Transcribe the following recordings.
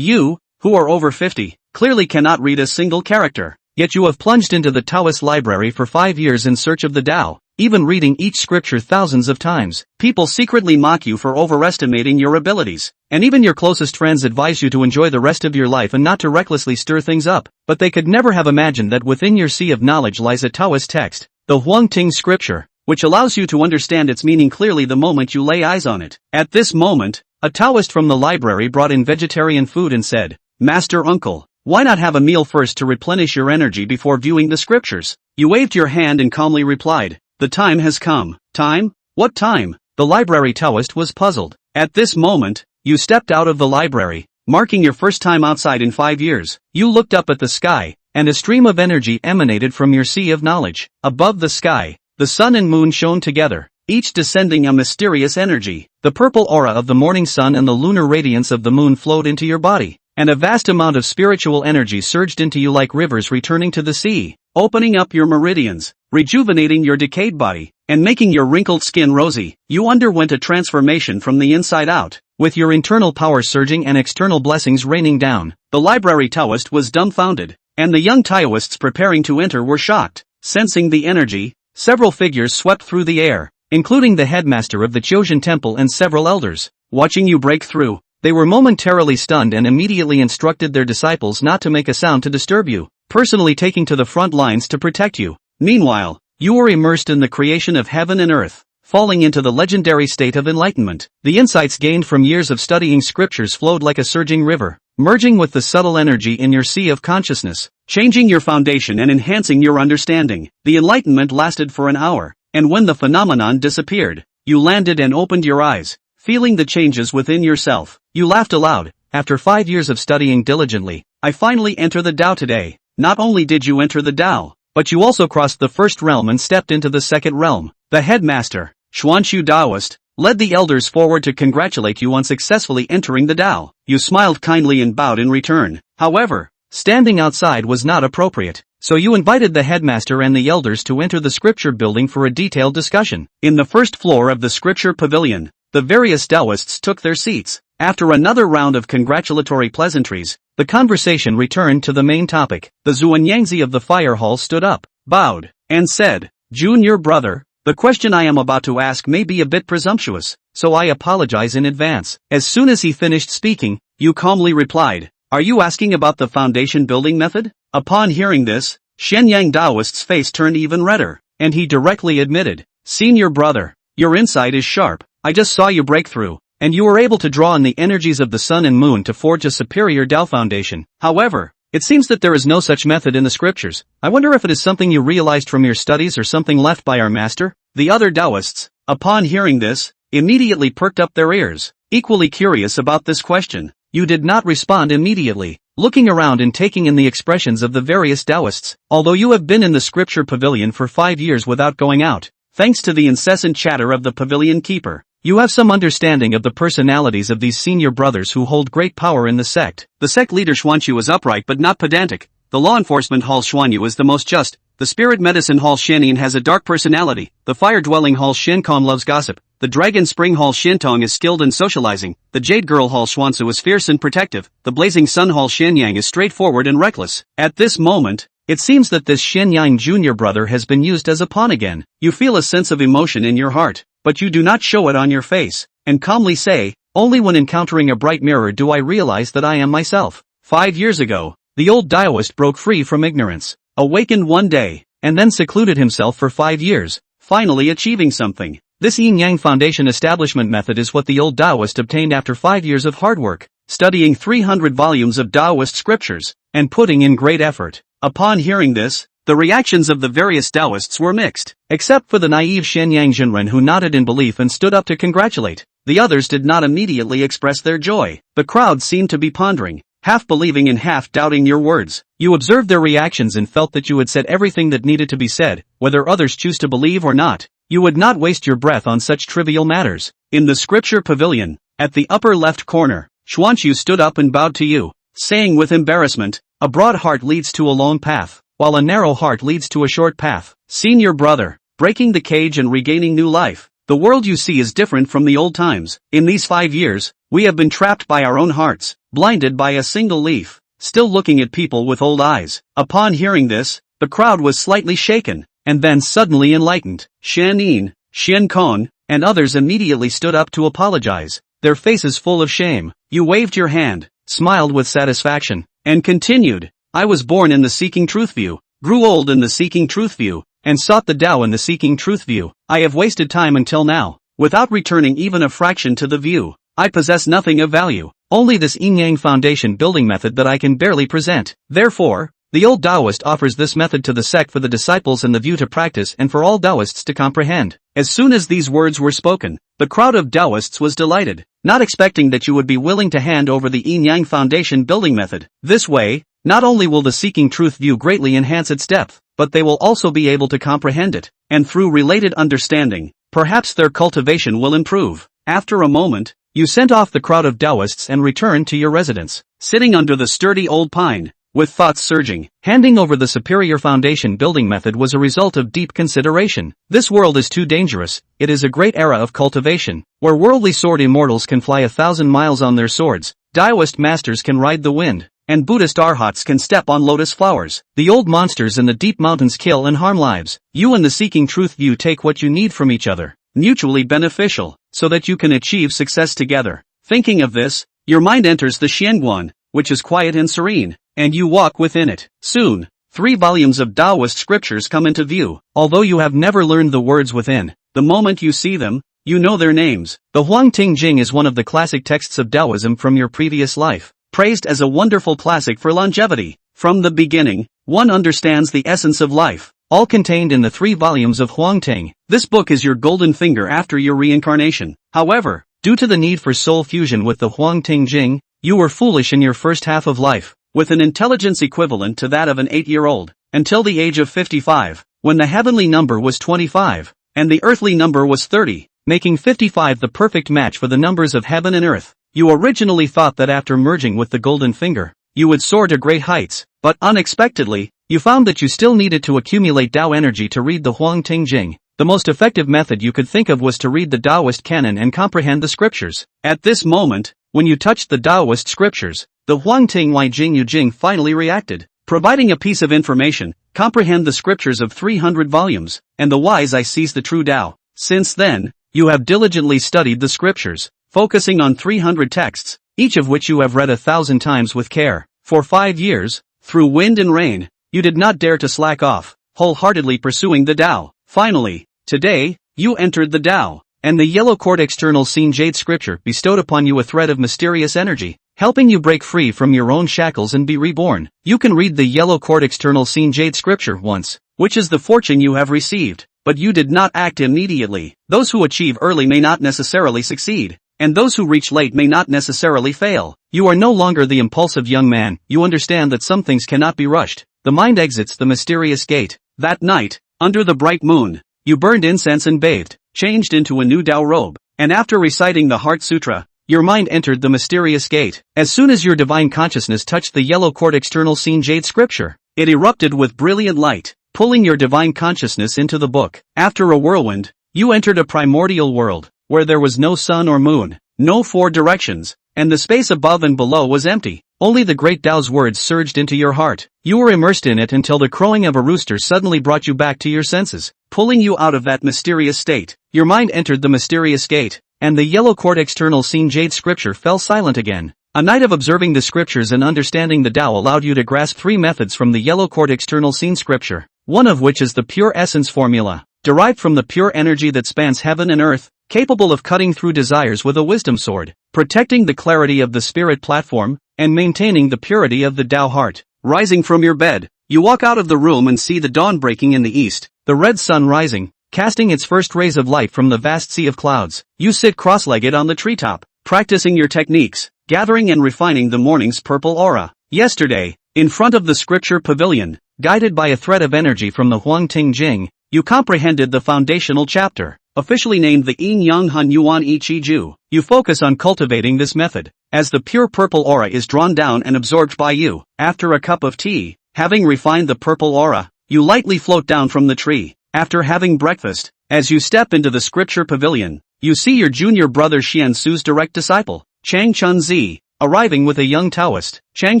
You, who are over 50, clearly cannot read a single character. Yet you have plunged into the Taoist library for 5 years in search of the Tao, even reading each scripture thousands of times. People secretly mock you for overestimating your abilities, and even your closest friends advise you to enjoy the rest of your life and not to recklessly stir things up. But they could never have imagined that within your sea of knowledge lies a Taoist text, the Huang Ting scripture, which allows you to understand its meaning clearly the moment you lay eyes on it. At this moment, a Taoist from the library brought in vegetarian food and said, "Master Uncle, why not have a meal first to replenish your energy before viewing the scriptures?" You waved your hand and calmly replied, "The time has come." Time? What time? The library Taoist was puzzled. At this moment, you stepped out of the library, marking your first time outside in 5 years. You looked up at the sky, and a stream of energy emanated from your sea of knowledge. Above the sky, the sun and moon shone together, each descending a mysterious energy. The purple aura of the morning sun and the lunar radiance of the moon flowed into your body, and a vast amount of spiritual energy surged into you like rivers returning to the sea, opening up your meridians, rejuvenating your decayed body, and making your wrinkled skin rosy. You underwent a transformation from the inside out, with your internal power surging and external blessings raining down. The library Taoist was dumbfounded, and the young Taoists preparing to enter were shocked. Sensing the energy, several figures swept through the air, including the headmaster of the Choshan Temple and several elders. Watching you break through, they were momentarily stunned and immediately instructed their disciples not to make a sound to disturb you, personally taking to the front lines to protect you. Meanwhile, you were immersed in the creation of heaven and earth, falling into the legendary state of enlightenment. The insights gained from years of studying scriptures flowed like a surging river, merging with the subtle energy in your sea of consciousness, changing your foundation and enhancing your understanding. The enlightenment lasted for an hour, and when the phenomenon disappeared, you landed and opened your eyes, feeling the changes within yourself. You laughed aloud. After 5 years of studying diligently, I finally enter the Tao today. Not only did you enter the Tao, but you also crossed the first realm and stepped into the second realm. The headmaster, Xuanxu Taoist, led the elders forward to congratulate you on successfully entering the Tao. You smiled kindly and bowed in return. However, standing outside was not appropriate, so you invited the headmaster and the elders to enter the scripture building for a detailed discussion. In the first floor of the scripture pavilion, the various Taoists took their seats. After another round of congratulatory pleasantries, the conversation returned to the main topic. The Xuanyangzi of the fire hall stood up, bowed, and said, "Junior brother, the question I am about to ask may be a bit presumptuous, so I apologize in advance." As soon as he finished speaking, you calmly replied, "Are you asking about the foundation building method?" Upon hearing this, Shenyang Taoist's face turned even redder, and he directly admitted, "Senior brother, your insight is sharp. I just saw you break through, and you were able to draw on the energies of the sun and moon to forge a superior Tao foundation. However, it seems that there is no such method in the scriptures. I wonder if it is something you realized from your studies or something left by our master?" The other Taoists, upon hearing this, immediately perked up their ears, equally curious about this question. You did not respond immediately, looking around and taking in the expressions of the various Taoists. Although you have been in the scripture pavilion for 5 years without going out, thanks to the incessant chatter of the pavilion keeper, you have some understanding of the personalities of these senior brothers who hold great power in the sect. The sect leader Xuanqu is upright but not pedantic. The law enforcement hall Xuanyu is the most just. The spirit medicine hall Shenin has a dark personality. The fire-dwelling hall Shinkong loves gossip. The dragon spring hall Shintong is skilled in socializing. The jade girl hall Xuanzu is fierce and protective. The blazing sun hall Shenyang is straightforward and reckless. At this moment, it seems that this Shenyang junior brother has been used as a pawn again. You feel a sense of emotion in your heart, but you do not show it on your face, and calmly say, "Only when encountering a bright mirror do I realize that I am myself." 5 years ago, the old Taoist broke free from ignorance, awakened one day, and then secluded himself for 5 years, finally achieving something. This yin-yang foundation establishment method is what the old Taoist obtained after 5 years of hard work, studying 300 volumes of Taoist scriptures, and putting in great effort. Upon hearing this, the reactions of the various Taoists were mixed, except for the naive Shenyang Jinren who nodded in belief and stood up to congratulate. The others did not immediately express their joy. The crowd seemed to be pondering, half believing and half doubting your words. You observed their reactions and felt that you had said everything that needed to be said, whether others choose to believe or not. You would not waste your breath on such trivial matters. In the scripture pavilion, at the upper left corner, Xuanqu stood up and bowed to you, saying with embarrassment, "A broad heart leads to a long path, while a narrow heart leads to a short path." Senior brother, breaking the cage and regaining new life. The world you see is different from the old times. In these 5 years, We have been trapped by our own hearts, blinded by a single leaf, still looking at people with old eyes. Upon hearing this, the crowd was slightly shaken, and then suddenly enlightened. Shen Yin, Shen Kong, and others immediately stood up to apologize, their faces full of shame. You waved your hand, smiled with satisfaction, and continued. I was born in the Seeking Truth view, grew old in the Seeking Truth view, and sought the Tao in the Seeking Truth view. I have wasted time until now, without returning even a fraction to the view. I possess nothing of value, only this yin-yang foundation building method that I can barely present. Therefore, the old Taoist offers this method to the sect for the disciples and the view to practice and for all Taoists to comprehend. As soon as these words were spoken, the crowd of Taoists was delighted, not expecting that you would be willing to hand over the yin-yang foundation building method. This way, not only will the Seeking Truth view greatly enhance its depth, but they will also be able to comprehend it, and through related understanding, perhaps their cultivation will improve. After a moment, you sent off the crowd of Taoists and returned to your residence. Sitting under the sturdy old pine, with thoughts surging, handing over the superior foundation building method was a result of deep consideration. This world is too dangerous, it is a great era of cultivation, where worldly sword immortals can fly 1,000 miles on their swords, Taoist masters can ride the wind, and Buddhist arhats can step on lotus flowers. The old monsters in the deep mountains kill and harm lives. You and the Seeking Truth view take what you need from each other, mutually beneficial, so that you can achieve success together. Thinking of this, your mind enters the Xianguan, which is quiet and serene, and you walk within it. Soon, 3 volumes of Taoist scriptures come into view. Although you have never learned the words within, the moment you see them, you know their names. The Huang Ting Jing is one of the classic texts of Taoism from your previous life, praised as a wonderful classic for longevity. From the beginning, one understands the essence of life, all contained in the 3 volumes of Huang Ting. This book is your golden finger after your reincarnation. However, due to the need for soul fusion with the Huang Ting Jing, you were foolish in your first half of life, with an intelligence equivalent to that of an 8-year-old, until the age of 55, when the heavenly number was 25, and the earthly number was 30, making 55 the perfect match for the numbers of heaven and earth. You originally thought that after merging with the golden finger, you would soar to great heights, but unexpectedly, you found that you still needed to accumulate Tao energy to read the Huang Ting Jing. The most effective method you could think of was to read the Taoist canon and comprehend the scriptures. At this moment, when you touched the Taoist scriptures, the Huang Ting Wai Jing Yu Jing finally reacted, providing a piece of information. Comprehend the scriptures of 300 volumes, and the wise eye sees the true Tao. Since then, you have diligently studied the scriptures, focusing on 300 texts, each of which you have read 1,000 times with care. For 5 years, through wind and rain, you did not dare to slack off, wholeheartedly pursuing the Tao. Finally, today, you entered the Tao, and the yellow cord external scene jade scripture bestowed upon you a thread of mysterious energy, helping you break free from your own shackles and be reborn. You can read the yellow cord external scene jade scripture once, which is the fortune you have received, but you did not act immediately. Those who achieve early may not necessarily succeed, and those who reach late may not necessarily fail. You are no longer the impulsive young man, you understand that some things cannot be rushed. The mind exits the mysterious gate. That night, under the bright moon, you burned incense and bathed, changed into a new Tao robe, and after reciting the Heart Sutra, your mind entered the mysterious gate. As soon as your divine consciousness touched the yellow cord external scene jade scripture, it erupted with brilliant light, pulling your divine consciousness into the book. After a whirlwind, you entered a primordial world, where there was no sun or moon, no 4 directions, and the space above and below was empty. Only the great Tao's words surged into your heart. You were immersed in it until the crowing of a rooster suddenly brought you back to your senses, pulling you out of that mysterious state. Your mind entered the mysterious gate, and the yellow cord external scene jade scripture fell silent again. A night of observing the scriptures and understanding the Tao allowed you to grasp 3 methods from the yellow cord external scene scripture, one of which is the pure essence formula, derived from the pure energy that spans heaven and earth, capable of cutting through desires with a wisdom sword, protecting the clarity of the spirit platform, and maintaining the purity of the Tao heart. Rising from your bed, you walk out of the room and see the dawn breaking in the east, the red sun rising, casting its first rays of light from the vast sea of clouds. You sit cross-legged on the treetop, practicing your techniques, gathering and refining the morning's purple aura. Yesterday, in front of the scripture pavilion, guided by a thread of energy from the Huang Ting Jing, you comprehended the foundational chapter, officially named the Yin Yang Han Yuan I Chi Ju. You focus on cultivating this method, as the pure purple aura is drawn down and absorbed by you. After a cup of tea, having refined the purple aura, you lightly float down from the tree. After having breakfast, as you step into the scripture pavilion, you see your junior brother Xian Su's direct disciple, Chang Chunzi, arriving with a young Taoist. Chang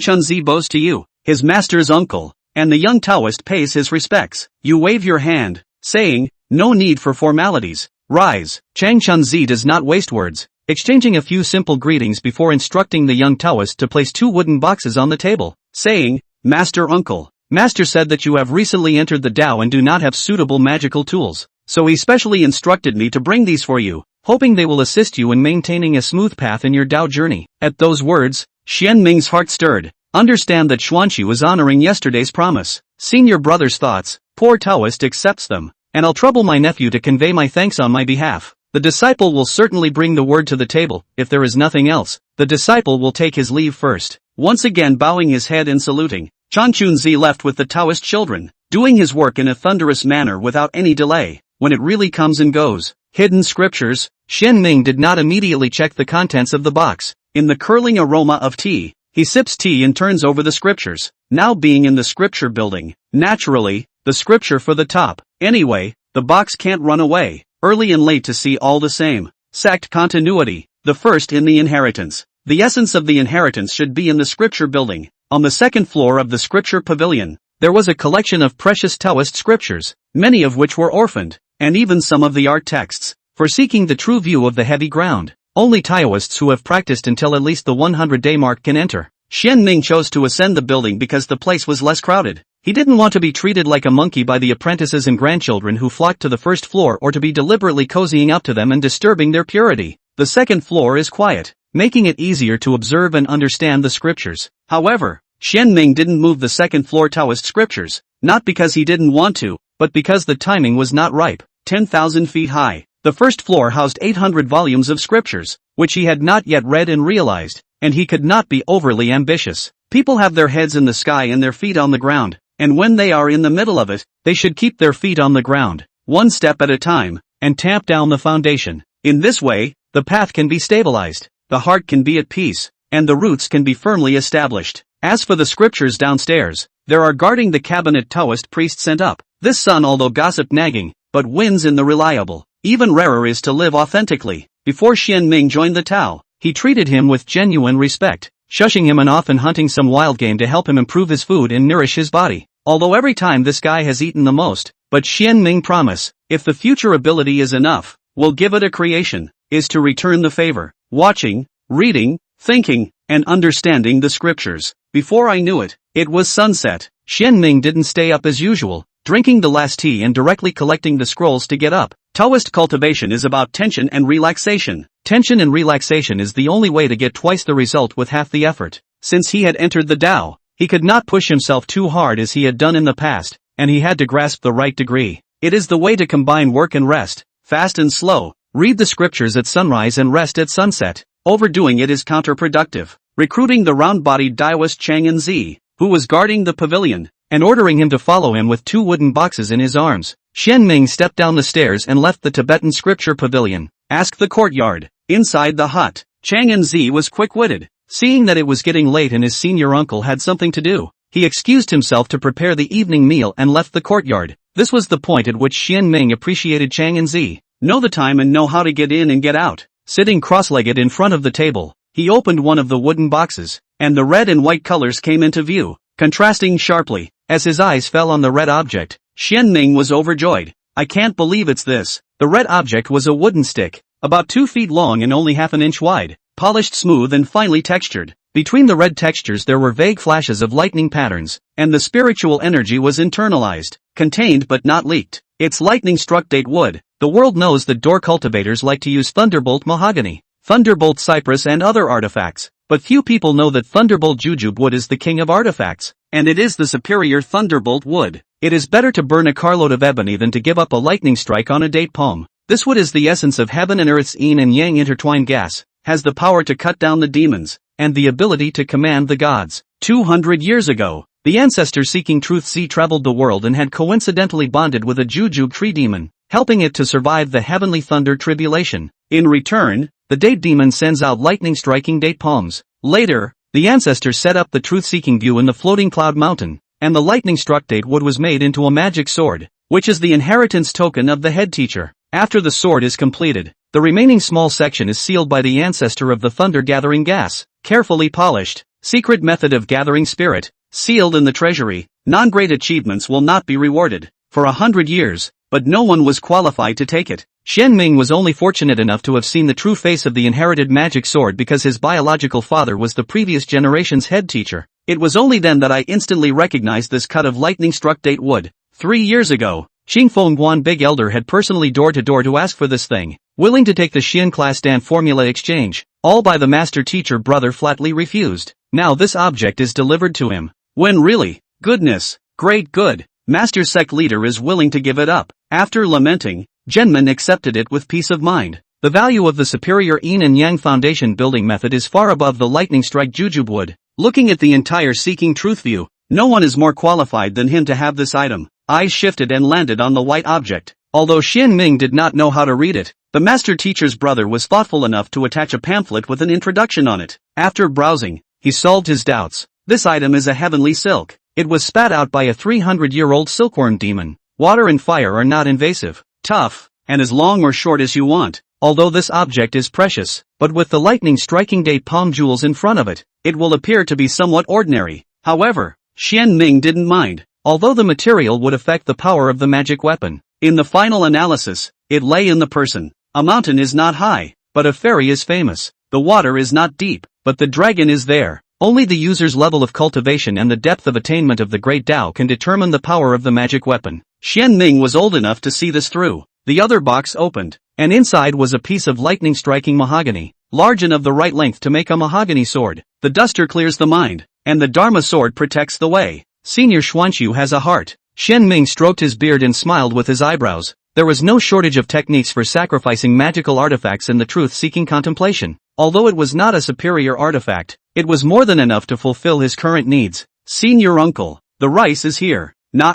Chunzi bows to you, his master's uncle, and the young Taoist pays his respects. You wave your hand, saying, "No need for formalities. Rise." Chang Chunzi does not waste words, exchanging a few simple greetings before instructing the young Taoist to place 2 wooden boxes on the table, saying, "Master uncle, Master said that you have recently entered the Tao and do not have suitable magical tools, so he specially instructed me to bring these for you, hoping they will assist you in maintaining a smooth path in your Tao journey." At those words, Xian Ming's heart stirred. Understand that Xuanqi was honoring yesterday's promise. Seeing your brother's thoughts, poor Taoist accepts them, and I'll trouble my nephew to convey my thanks on my behalf. The disciple will certainly bring the word to the table. If there is nothing else, the disciple will take his leave first. Once again bowing his head and saluting, Chang Chunzi left with the Taoist children, doing his work in a thunderous manner without any delay. When it really comes and goes, hidden scriptures, Xian Ming did not immediately check the contents of the box. In the curling aroma of tea, he sips tea and turns over the scriptures. Now being in the scripture building, naturally, the scripture for the top. Anyway, the box can't run away. Early and late to see all the same. Sect continuity. The first in the inheritance. The essence of the inheritance should be in the scripture building. On the second floor of the scripture pavilion, there was a collection of precious Taoist scriptures, many of which were orphaned, and even some of the art texts. For seeking the true view of the heavy ground, only Taoists who have practiced until at least the 100-day mark can enter. Xian Ming chose to ascend the building because the place was less crowded. He didn't want to be treated like a monkey by the apprentices and grandchildren who flocked to the first floor or to be deliberately cozying up to them and disturbing their purity. The second floor is quiet, making it easier to observe and understand the scriptures. However, Xian Ming didn't move the second floor Taoist scriptures, not because he didn't want to, but because the timing was not ripe. 10,000 feet high. The first floor housed 800 volumes of scriptures, which he had not yet read and realized, and he could not be overly ambitious. People have their heads in the sky and their feet on the ground, and when they are in the middle of it, they should keep their feet on the ground, one step at a time, and tamp down the foundation. In this way, the path can be stabilized, the heart can be at peace, and the roots can be firmly established. As for the scriptures downstairs, there are guarding the cabinet Taoist priest sent up. This son although gossip nagging, but wins in the reliable. Even rarer is to live authentically. Before Xian Ming joined the Tao, he treated him with genuine respect, shushing him and often hunting some wild game to help him improve his food and nourish his body. Although every time this guy has eaten the most, but Xian Ming promise, if the future ability is enough, we'll give it a creation, is to return the favor. Watching, reading, thinking, and understanding the scriptures. Before I knew it, it was sunset. Xian Ming didn't stay up as usual, drinking the last tea and directly collecting the scrolls to get up. Taoist cultivation is about tension and relaxation. Tension and relaxation is the only way to get twice the result with half the effort. Since he had entered the Tao, he could not push himself too hard as he had done in the past, and he had to grasp the right degree. It is the way to combine work and rest, fast and slow. Read the scriptures at sunrise and rest at sunset. Overdoing it is counterproductive. Recruiting the round-bodied Taoist Chang Enzi, who was guarding the pavilion, and ordering him to follow him with 2 wooden boxes in his arms, Xian Ming stepped down the stairs and left the Tibetan scripture pavilion. Ask the courtyard. Inside the hut, Chang Enzi was quick-witted. Seeing that it was getting late and his senior uncle had something to do, he excused himself to prepare the evening meal and left the courtyard. This was the point at which Xian Ming appreciated Chang Enzi. Know the time and know how to get in and get out. Sitting cross-legged in front of the table, he opened one of the wooden boxes, and the red and white colors came into view, contrasting sharply. As his eyes fell on the red object, Xian Ming was overjoyed. I can't believe it's this. The red object was a wooden stick, about 2 feet long and only half an inch wide, polished smooth and finely textured. Between the red textures there were vague flashes of lightning patterns, and the spiritual energy was internalized, contained but not leaked. Its lightning struck date wood. The world knows that door cultivators like to use thunderbolt mahogany, thunderbolt cypress and other artifacts, but few people know that thunderbolt jujube wood is the king of artifacts, and it is the superior thunderbolt wood. It is better to burn a carload of ebony than to give up a lightning strike on a date palm. This wood is the essence of heaven and earth's yin and yang intertwined gas, has the power to cut down the demons, and the ability to command the gods. 200 years ago, the ancestor seeking truth Z traveled the world and had coincidentally bonded with a jujube tree demon, helping it to survive the heavenly thunder tribulation. In return, the date demon sends out lightning-striking date palms. Later, the ancestor set up the truth-seeking view in the floating cloud mountain, and the lightning-struck date wood was made into a magic sword, which is the inheritance token of the head teacher. After the sword is completed, The remaining small section is sealed by the ancestor of the thunder-gathering gas, carefully polished. Secret method of gathering spirit, sealed in the treasury. Non-great achievements will not be rewarded for 100 years, but no one was qualified to take it. Xian Ming was only fortunate enough to have seen the true face of the inherited magic sword because his biological father was the previous generation's head teacher. It was only then that I instantly recognized this cut of lightning-struck date wood. 3 years ago, Xingfeng Guan Big Elder had personally door-to-door to ask for this thing, willing to take the Xian class Dan formula exchange, all by the master teacher brother flatly refused. Now this object is delivered to him. When really, goodness, great good, master sect leader is willing to give it up. After lamenting, Zhenmin accepted it with peace of mind. The value of the superior Yin and Yang foundation building method is far above the lightning strike jujube wood. Looking at the entire seeking truth view, no one is more qualified than him to have this item. Eyes shifted and landed on the white object. Although Xian Ming did not know how to read it, the master teacher's brother was thoughtful enough to attach a pamphlet with an introduction on it. After browsing, he solved his doubts. This item is a heavenly silk. It was spat out by a 300-year-old silkworm demon. Water and fire are not invasive, tough, and as long or short as you want. Although this object is precious, but with the lightning striking date palm jewels in front of it, it will appear to be somewhat ordinary. However, Xian Ming didn't mind, although the material would affect the power of the magic weapon. In the final analysis, it lay in the person. A mountain is not high, but a fairy is famous. The water is not deep, but the dragon is there. Only the user's level of cultivation and the depth of attainment of the Great Tao can determine the power of the magic weapon. Xian Ming was old enough to see this through. The other box opened, and inside was a piece of lightning-striking mahogany, large and of the right length to make a mahogany sword. The duster clears the mind, and the Dharma sword protects the way. Senior Xuanqiu has a heart. Xian Ming stroked his beard and smiled with his eyebrows. There was no shortage of techniques for sacrificing magical artifacts in the truth-seeking contemplation. Although it was not a superior artifact, it was more than enough to fulfill his current needs. Senior uncle, the rice is here. Na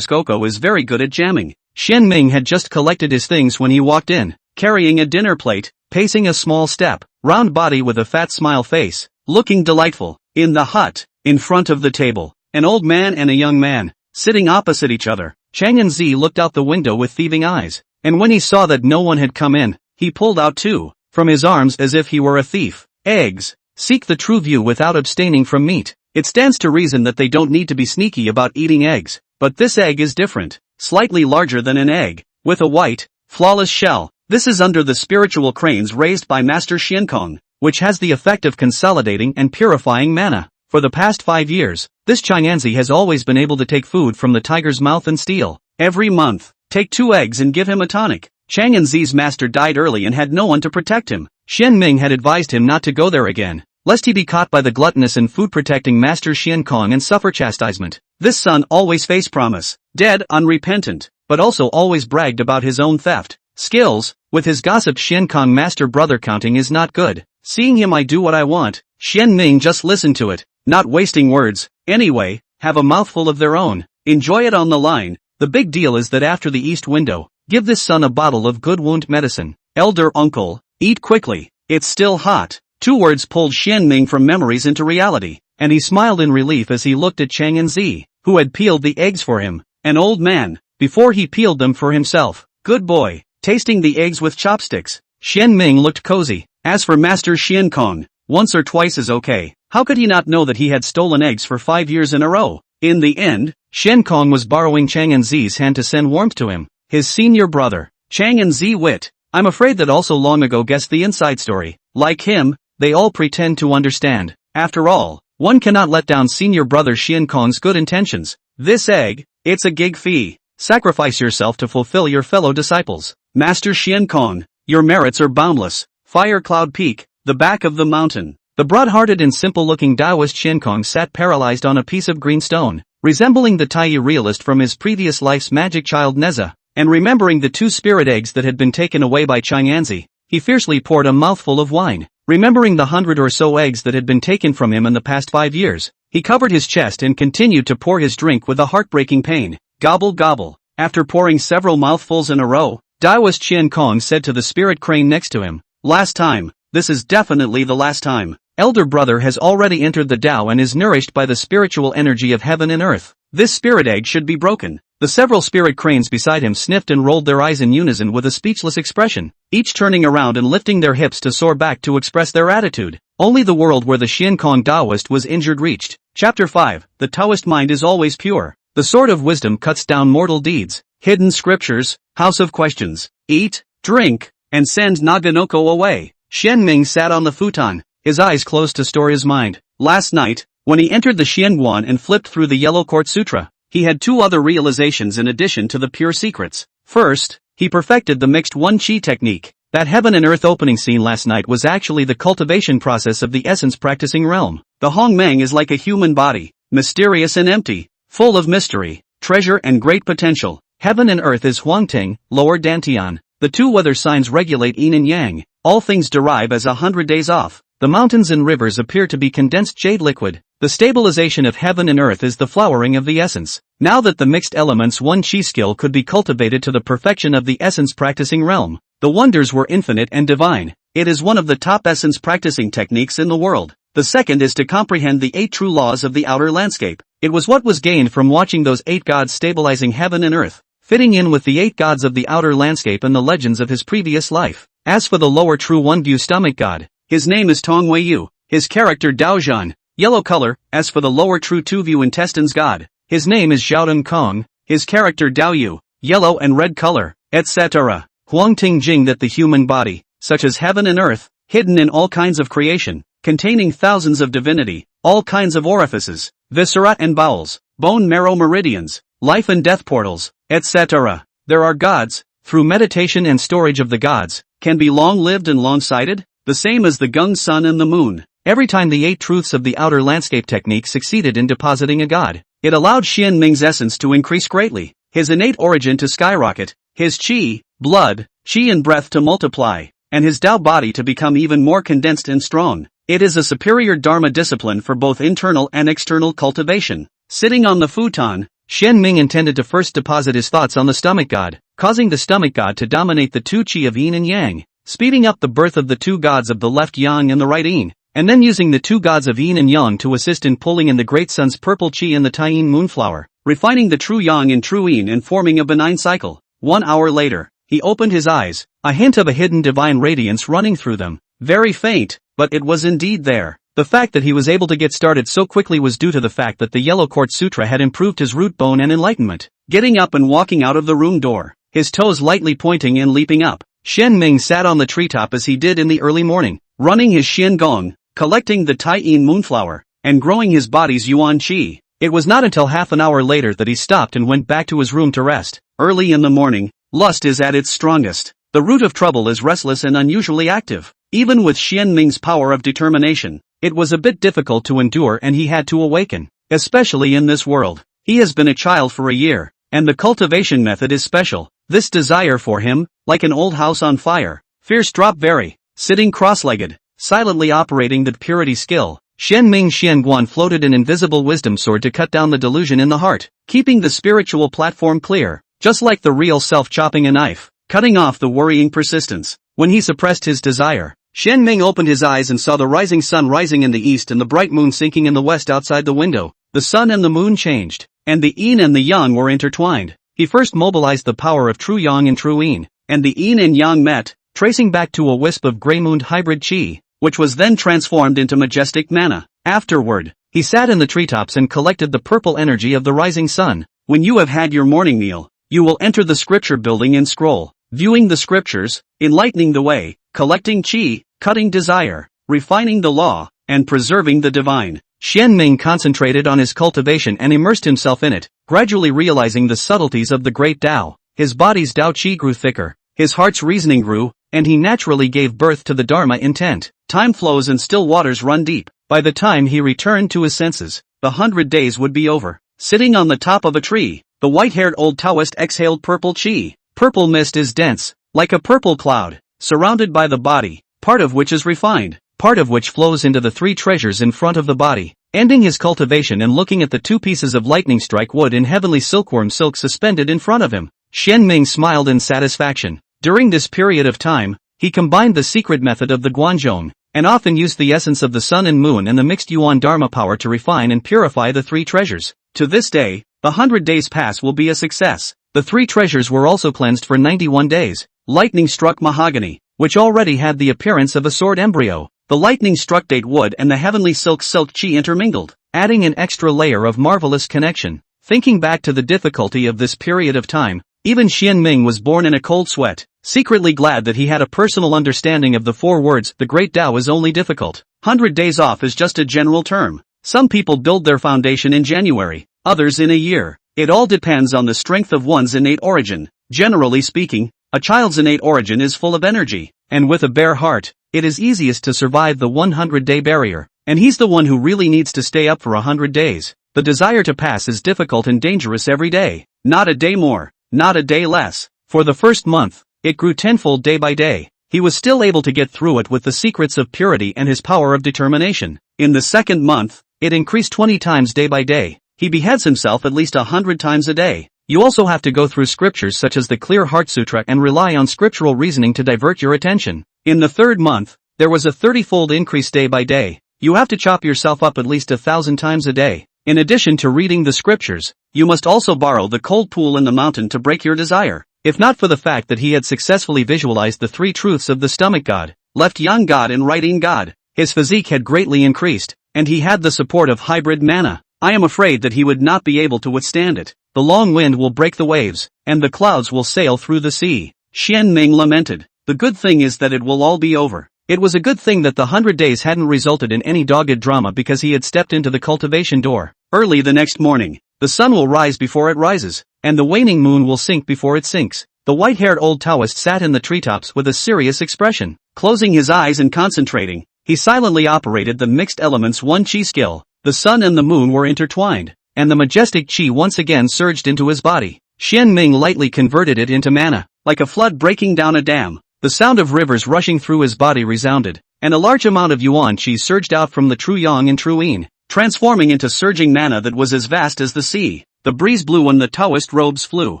Oko is very good at jamming. Xian Ming had just collected his things when he walked in, carrying a dinner plate, pacing a small step, round body with a fat smile face, looking delightful. In the hut, in front of the table, an old man and a young man, sitting opposite each other. Chang and Zi looked out the window with thieving eyes, and when he saw that no one had come in, he pulled out two, from his arms as if he were a thief. Eggs. Seek the true view without abstaining from meat. It stands to reason that they don't need to be sneaky about eating eggs, but this egg is different, slightly larger than an egg, with a white, flawless shell. This is under the spiritual cranes raised by Master Xiankong, which has the effect of consolidating and purifying mana. For the past 5 years, this Chang'anzi has always been able to take food from the tiger's mouth and steal. Every month, take 2 eggs and give him a tonic. Chang'anzi's master died early and had no one to protect him. Xian Ming had advised him not to go there again, lest he be caught by the gluttonous and food-protecting Master Xiankong and suffer chastisement. This son always faced promise, dead, unrepentant, but also always bragged about his own theft skills. With his gossip Xiankong master brother counting is not good. Seeing him I do what I want, Xian Ming just listened to it, not wasting words. Anyway, have a mouthful of their own, enjoy it on the line. The big deal is that after the east window, give this son a bottle of good wound medicine. Elder uncle, eat quickly, it's still hot. 2 words pulled Xian Ming from memories into reality, and he smiled in relief as he looked at Chang and Zi, who had peeled the eggs for him. An old man, before he peeled them for himself. Good boy, tasting the eggs with chopsticks. Xian Ming looked cozy. As for Master Xiankong, once or twice is okay. How could he not know that he had stolen eggs for 5 years in a row? In the end, Xiankong was borrowing Chang and Zi's hand to send warmth to him, his senior brother. Chang and Zi wit. I'm afraid that also long ago guessed the inside story. Like him, they all pretend to understand. After all, one cannot let down senior brother Xiankong's good intentions. This egg, it's a gig fee. Sacrifice yourself to fulfill your fellow disciples. Master Xiankong, your merits are boundless. Fire Cloud Peak, the back of the mountain. The broad-hearted and simple-looking Taoist Xiankong sat paralyzed on a piece of green stone, resembling the Taiyi realist from his previous life's magic child Neza, and remembering the 2 spirit eggs that had been taken away by Chang'anzi, he fiercely poured a mouthful of wine. Remembering the 100 or so eggs that had been taken from him in the past 5 years, he covered his chest and continued to pour his drink with a heartbreaking pain. Gobble gobble. After pouring several mouthfuls in a row, Taoist Xiankong said to the spirit crane next to him, "Last time, this is definitely the last time. Elder brother has already entered the Tao and is nourished by the spiritual energy of heaven and earth. This spirit egg should be broken. The several spirit cranes beside him sniffed and rolled their eyes in unison with a speechless expression, each turning around and lifting their hips to soar back to express their attitude. Only the world where the Xian Kong Taoist was injured reached. Chapter 5. The Taoist mind is always pure. The sword of wisdom cuts down mortal deeds. Hidden scriptures, house of questions. Eat, drink, and send Naganoko away. Xian Ming sat on the futon, his eyes closed to store his mind. Last night, when he entered the Xianguan and flipped through the Yellow Court Sutra, he had two other realizations in addition to the pure secrets. First, he perfected the mixed one qi technique. That heaven and earth opening scene last night was actually the cultivation process of the essence practicing realm. The Hongmeng is like a human body, mysterious and empty, full of mystery, treasure and great potential. Heaven and earth is Huangting, lower Dantian. The two weather signs regulate yin and yang. All things derive as 100 days off. The mountains and rivers appear to be condensed jade liquid. The stabilization of heaven and earth is the flowering of the essence. Now that the mixed elements one qi skill could be cultivated to the perfection of the essence practicing realm, the wonders were infinite and divine. It is one of the top essence practicing techniques in the world. The second is to comprehend the 8 true laws of the outer landscape. It was what was gained from watching those 8 gods stabilizing heaven and earth, fitting in with the 8 gods of the outer landscape and the legends of his previous life. As for the lower true one view stomach god, his name is Tong Wei Yu, his character Daozhan, yellow color. As for the lower true two view intestines god, his name is Xiaodong Kong, his character Dao Yu, yellow and red color, etc. Huangting Jing, that the human body, such as heaven and earth, hidden in all kinds of creation, containing thousands of divinity, all kinds of orifices, viscera and bowels, bone marrow meridians, life and death portals, etc. There are gods, through meditation and storage of the gods, can be long-lived and long-sighted, the same as the Gung sun and the moon. Every time the 8 truths of the outer landscape technique succeeded in depositing a god, it allowed Xian Ming's essence to increase greatly, his innate origin to skyrocket, his qi, blood, qi and breath to multiply, and his Tao body to become even more condensed and strong. It is a superior Dharma discipline for both internal and external cultivation. Sitting on the futon, Xian Ming intended to first deposit his thoughts on the stomach god, causing the stomach god to dominate the 2 qi of yin and yang, speeding up the birth of the 2 gods of the left yang and the right yin, and then using the 2 gods of yin and yang to assist in pulling in the great sun's purple qi and the Taiyin moonflower, refining the true yang and true yin and forming a benign cycle. 1 hour later, he opened his eyes, a hint of a hidden divine radiance running through them. Very faint, but it was indeed there. The fact that he was able to get started so quickly was due to the fact that the Yellow Court Sutra had improved his root bone and enlightenment. Getting up and walking out of the room door, his toes lightly pointing and leaping up, Xian Ming sat on the treetop as he did in the early morning, running his Xian Gong, collecting the Taiyin moonflower, and growing his body's Yuan Qi. It was not until half an hour later that he stopped and went back to his room to rest. Early in the morning, lust is at its strongest. The root of trouble is restless and unusually active. Even with Xian Ming's power of determination, it was a bit difficult to endure and he had to awaken, especially in this world. He has been a child for a year, and the cultivation method is special. This desire for him, like an old house on fire, fierce drop very, sitting cross-legged, silently operating the purity skill. Xian Ming Xianguan floated an invisible wisdom sword to cut down the delusion in the heart, keeping the spiritual platform clear, just like the real self chopping a knife, cutting off the worrying persistence. When he suppressed his desire, Xian Ming opened his eyes and saw the rising sun rising in the east and the bright moon sinking in the west outside the window. The sun and the moon changed, and the yin and the yang were intertwined. He first mobilized the power of true yang and true yin, and the yin and yang met, tracing back to a wisp of gray-mooned hybrid qi, which was then transformed into majestic mana. Afterward, he sat in the treetops and collected the purple energy of the rising sun. When you have had your morning meal, you will enter the scripture building and scroll, viewing the scriptures, enlightening the way, collecting qi, cutting desire, refining the law, and preserving the divine. Xian Ming concentrated on his cultivation and immersed himself in it, gradually realizing the subtleties of the great Tao. His body's Tao Qi grew thicker, his heart's reasoning grew, and he naturally gave birth to the Dharma intent. Time flows and still waters run deep. By the time he returned to his senses, the 100 days would be over. Sitting on the top of a tree, the white-haired old Taoist exhaled purple qi. Purple mist is dense, like a purple cloud, surrounded by the body, part of which is refined, part of which flows into the 3 treasures in front of the body. Ending his cultivation and looking at the 2 pieces of lightning strike wood in heavenly silkworm silk suspended in front of him, Xian Ming smiled in satisfaction. During this period of time, he combined the secret method of the Guanzhong, and often used the essence of the sun and moon and the mixed Yuan Dharma power to refine and purify the 3 treasures. To this day, The 100 days pass will be a success. The 3 treasures were also cleansed for 91 days. Lightning struck mahogany, which already had the appearance of a sword embryo. The lightning struck date wood and the heavenly silk chi intermingled, adding an extra layer of marvelous connection. Thinking back to the difficulty of this period of time, even Xian Ming was born in a cold sweat, secretly glad that he had a personal understanding of the 4 words, the great Tao is only difficult. 100 days off is just a general term. Some people build their foundation in January, others in a year. It all depends on the strength of one's innate origin. Generally speaking, a child's innate origin is full of energy, and with a bare heart, it is easiest to survive the 100-day barrier, and he's the one who really needs to stay up for 100 days. The desire to pass is difficult and dangerous every day. Not a day more, not a day less. For the first month, it grew tenfold day by day. He was still able to get through it with the secrets of purity and his power of determination. In the second month, it increased 20 times day by day. He beheads himself at least 100 times a day. You also have to go through scriptures such as the Clear Heart Sutra and rely on scriptural reasoning to divert your attention. In the third month, there was a 30-fold increase day by day. You have to chop yourself up at least 1,000 times a day. In addition to reading the scriptures, you must also borrow the cold pool in the mountain to break your desire. If not for the fact that he had successfully visualized the 3 truths of the stomach god, left yang god and right yin god, his physique had greatly increased, and he had the support of hybrid mana. I am afraid that he would not be able to withstand it. The long wind will break the waves, and the clouds will sail through the sea. Xian Ming lamented. The good thing is that it will all be over. It was a good thing that the 100 days hadn't resulted in any dogged drama because he had stepped into the cultivation door. Early the next morning, the sun will rise before it rises, and the waning moon will sink before it sinks. The white-haired old Taoist sat in the treetops with a serious expression. Closing his eyes and concentrating, he silently operated the mixed elements 1 chi skill. The sun and the moon were intertwined, and the majestic chi once again surged into his body. Xian Ming lightly converted it into mana, like a flood breaking down a dam. The sound of rivers rushing through his body resounded, and a large amount of yuan chi surged out from the true yang and true yin, transforming into surging mana that was as vast as the sea. The breeze blew and the Taoist robes flew.